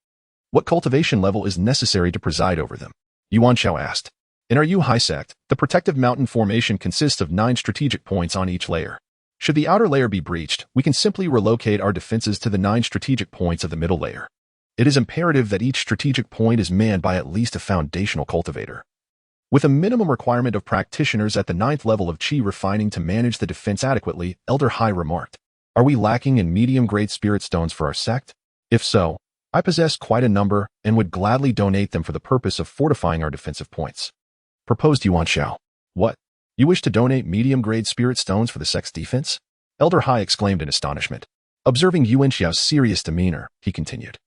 What cultivation level is necessary to preside over them? Yuan Xiao asked. In our Yu Hai sect, the protective mountain formation consists of 9 strategic points on each layer. Should the outer layer be breached, we can simply relocate our defenses to the 9 strategic points of the middle layer. It is imperative that each strategic point is manned by at least a foundational cultivator, with a minimum requirement of practitioners at the 9th level of Qi refining to manage the defense adequately, Elder Hai remarked. Are we lacking in medium-grade spirit stones for our sect? If so, I possess quite a number and would gladly donate them for the purpose of fortifying our defensive points. Proposed Yuan Xiao. What? You wish to donate medium-grade spirit stones for the sect's defense? Elder Hai exclaimed in astonishment. Observing Yuan Xiao's serious demeanor, he continued.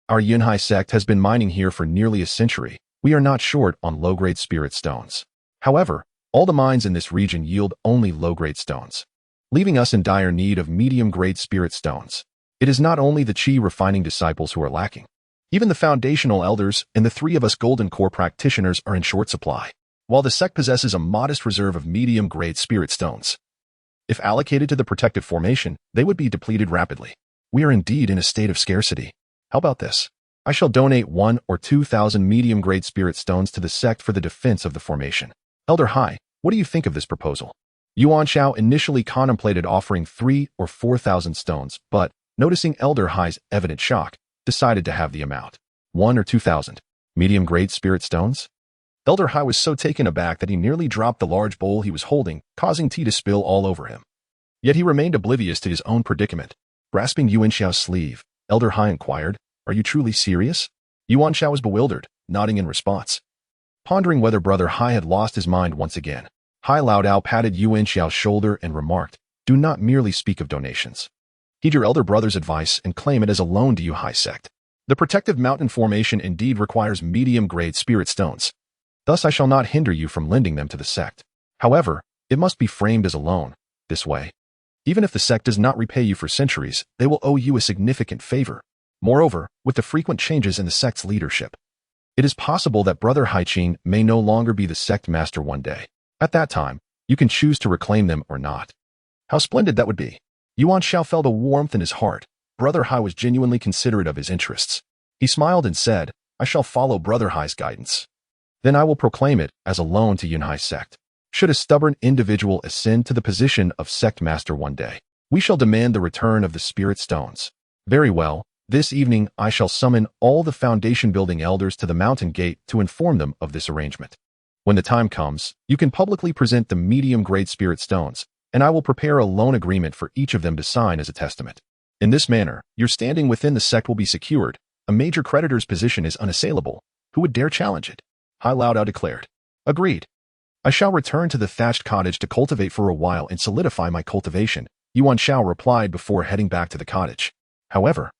Our Yun Hai sect has been mining here for nearly a century. We are not short on low-grade spirit stones. However, all the mines in this region yield only low-grade stones, leaving us in dire need of medium-grade spirit stones. It is not only the Qi refining disciples who are lacking. Even the foundational elders and the 3 of us Golden Core practitioners are in short supply. While the sect possesses a modest reserve of medium-grade spirit stones, if allocated to the protective formation, they would be depleted rapidly. We are indeed in a state of scarcity. How about this? I shall donate 1 or 2,000 medium-grade spirit stones to the sect for the defense of the formation. Elder Hai, what do you think of this proposal? Yuan Xiao initially contemplated offering 3 or 4,000 stones, but, noticing Elder Hai's evident shock, decided to have the amount. 1 or 2,000 medium-grade spirit stones? Elder Hai was so taken aback that he nearly dropped the large bowl he was holding, causing tea to spill all over him. Yet he remained oblivious to his own predicament. Grasping Yuan Xiao's sleeve, Elder Hai inquired, Are you truly serious? Yuan Xiao was bewildered, nodding in response. Pondering whether Brother Hai had lost his mind once again, Hai Laodao patted Yuan Xiao's shoulder and remarked, Do not merely speak of donations. Heed your elder brother's advice and claim it as a loan to Yu Hai sect. The protective mountain formation indeed requires medium-grade spirit stones. Thus I shall not hinder you from lending them to the sect. However, it must be framed as a loan. This way, even if the sect does not repay you for centuries, they will owe you a significant favor. Moreover, with the frequent changes in the sect's leadership, it is possible that Brother Haiqing may no longer be the sect master one day. At that time, you can choose to reclaim them or not. How splendid that would be. Yuan Xiao felt a warmth in his heart. Brother Hai was genuinely considerate of his interests. He smiled and said, I shall follow Brother Hai's guidance. Then I will proclaim it as a loan to Yun Hai sect. Should a stubborn individual ascend to the position of sect master one day, we shall demand the return of the spirit stones. Very well, this evening I shall summon all the foundation building elders to the mountain gate to inform them of this arrangement. When the time comes, you can publicly present the medium-grade spirit stones, and I will prepare a loan agreement for each of them to sign as a testament. In this manner, your standing within the sect will be secured. A major creditor's position is unassailable. Who would dare challenge it? Hai Laodao declared. Agreed. I shall return to the thatched cottage to cultivate for a while and solidify my cultivation, Yuan Xiao replied before heading back to the cottage. However,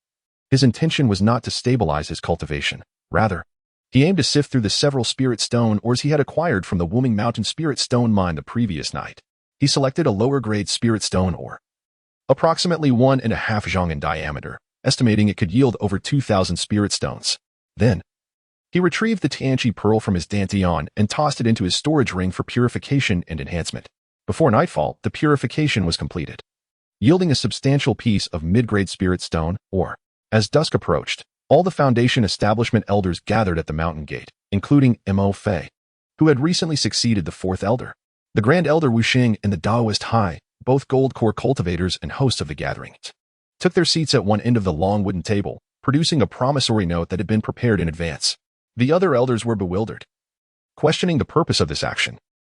His intention was not to stabilize his cultivation. Rather, he aimed to sift through the several spirit stone ores he had acquired from the Wuming Mountain spirit stone mine the previous night. He selected a lower-grade spirit stone ore, approximately 1.5 zhang in diameter, estimating it could yield over 2,000 spirit stones. Then, he retrieved the Tianqi pearl from his dantian and tossed it into his storage ring for purification and enhancement. Before nightfall, the purification was completed, yielding a substantial piece of mid-grade spirit stone ore. As dusk approached, all the Foundation establishment elders gathered at the mountain gate, including Mo Fei, who had recently succeeded the fourth elder. The Grand Elder Wuxing and the Daoist Hai, both gold core cultivators and hosts of the gathering, took their seats at one end of the long wooden table, producing a promissory note that had been prepared in advance. The other elders were bewildered, questioning the purpose of this action.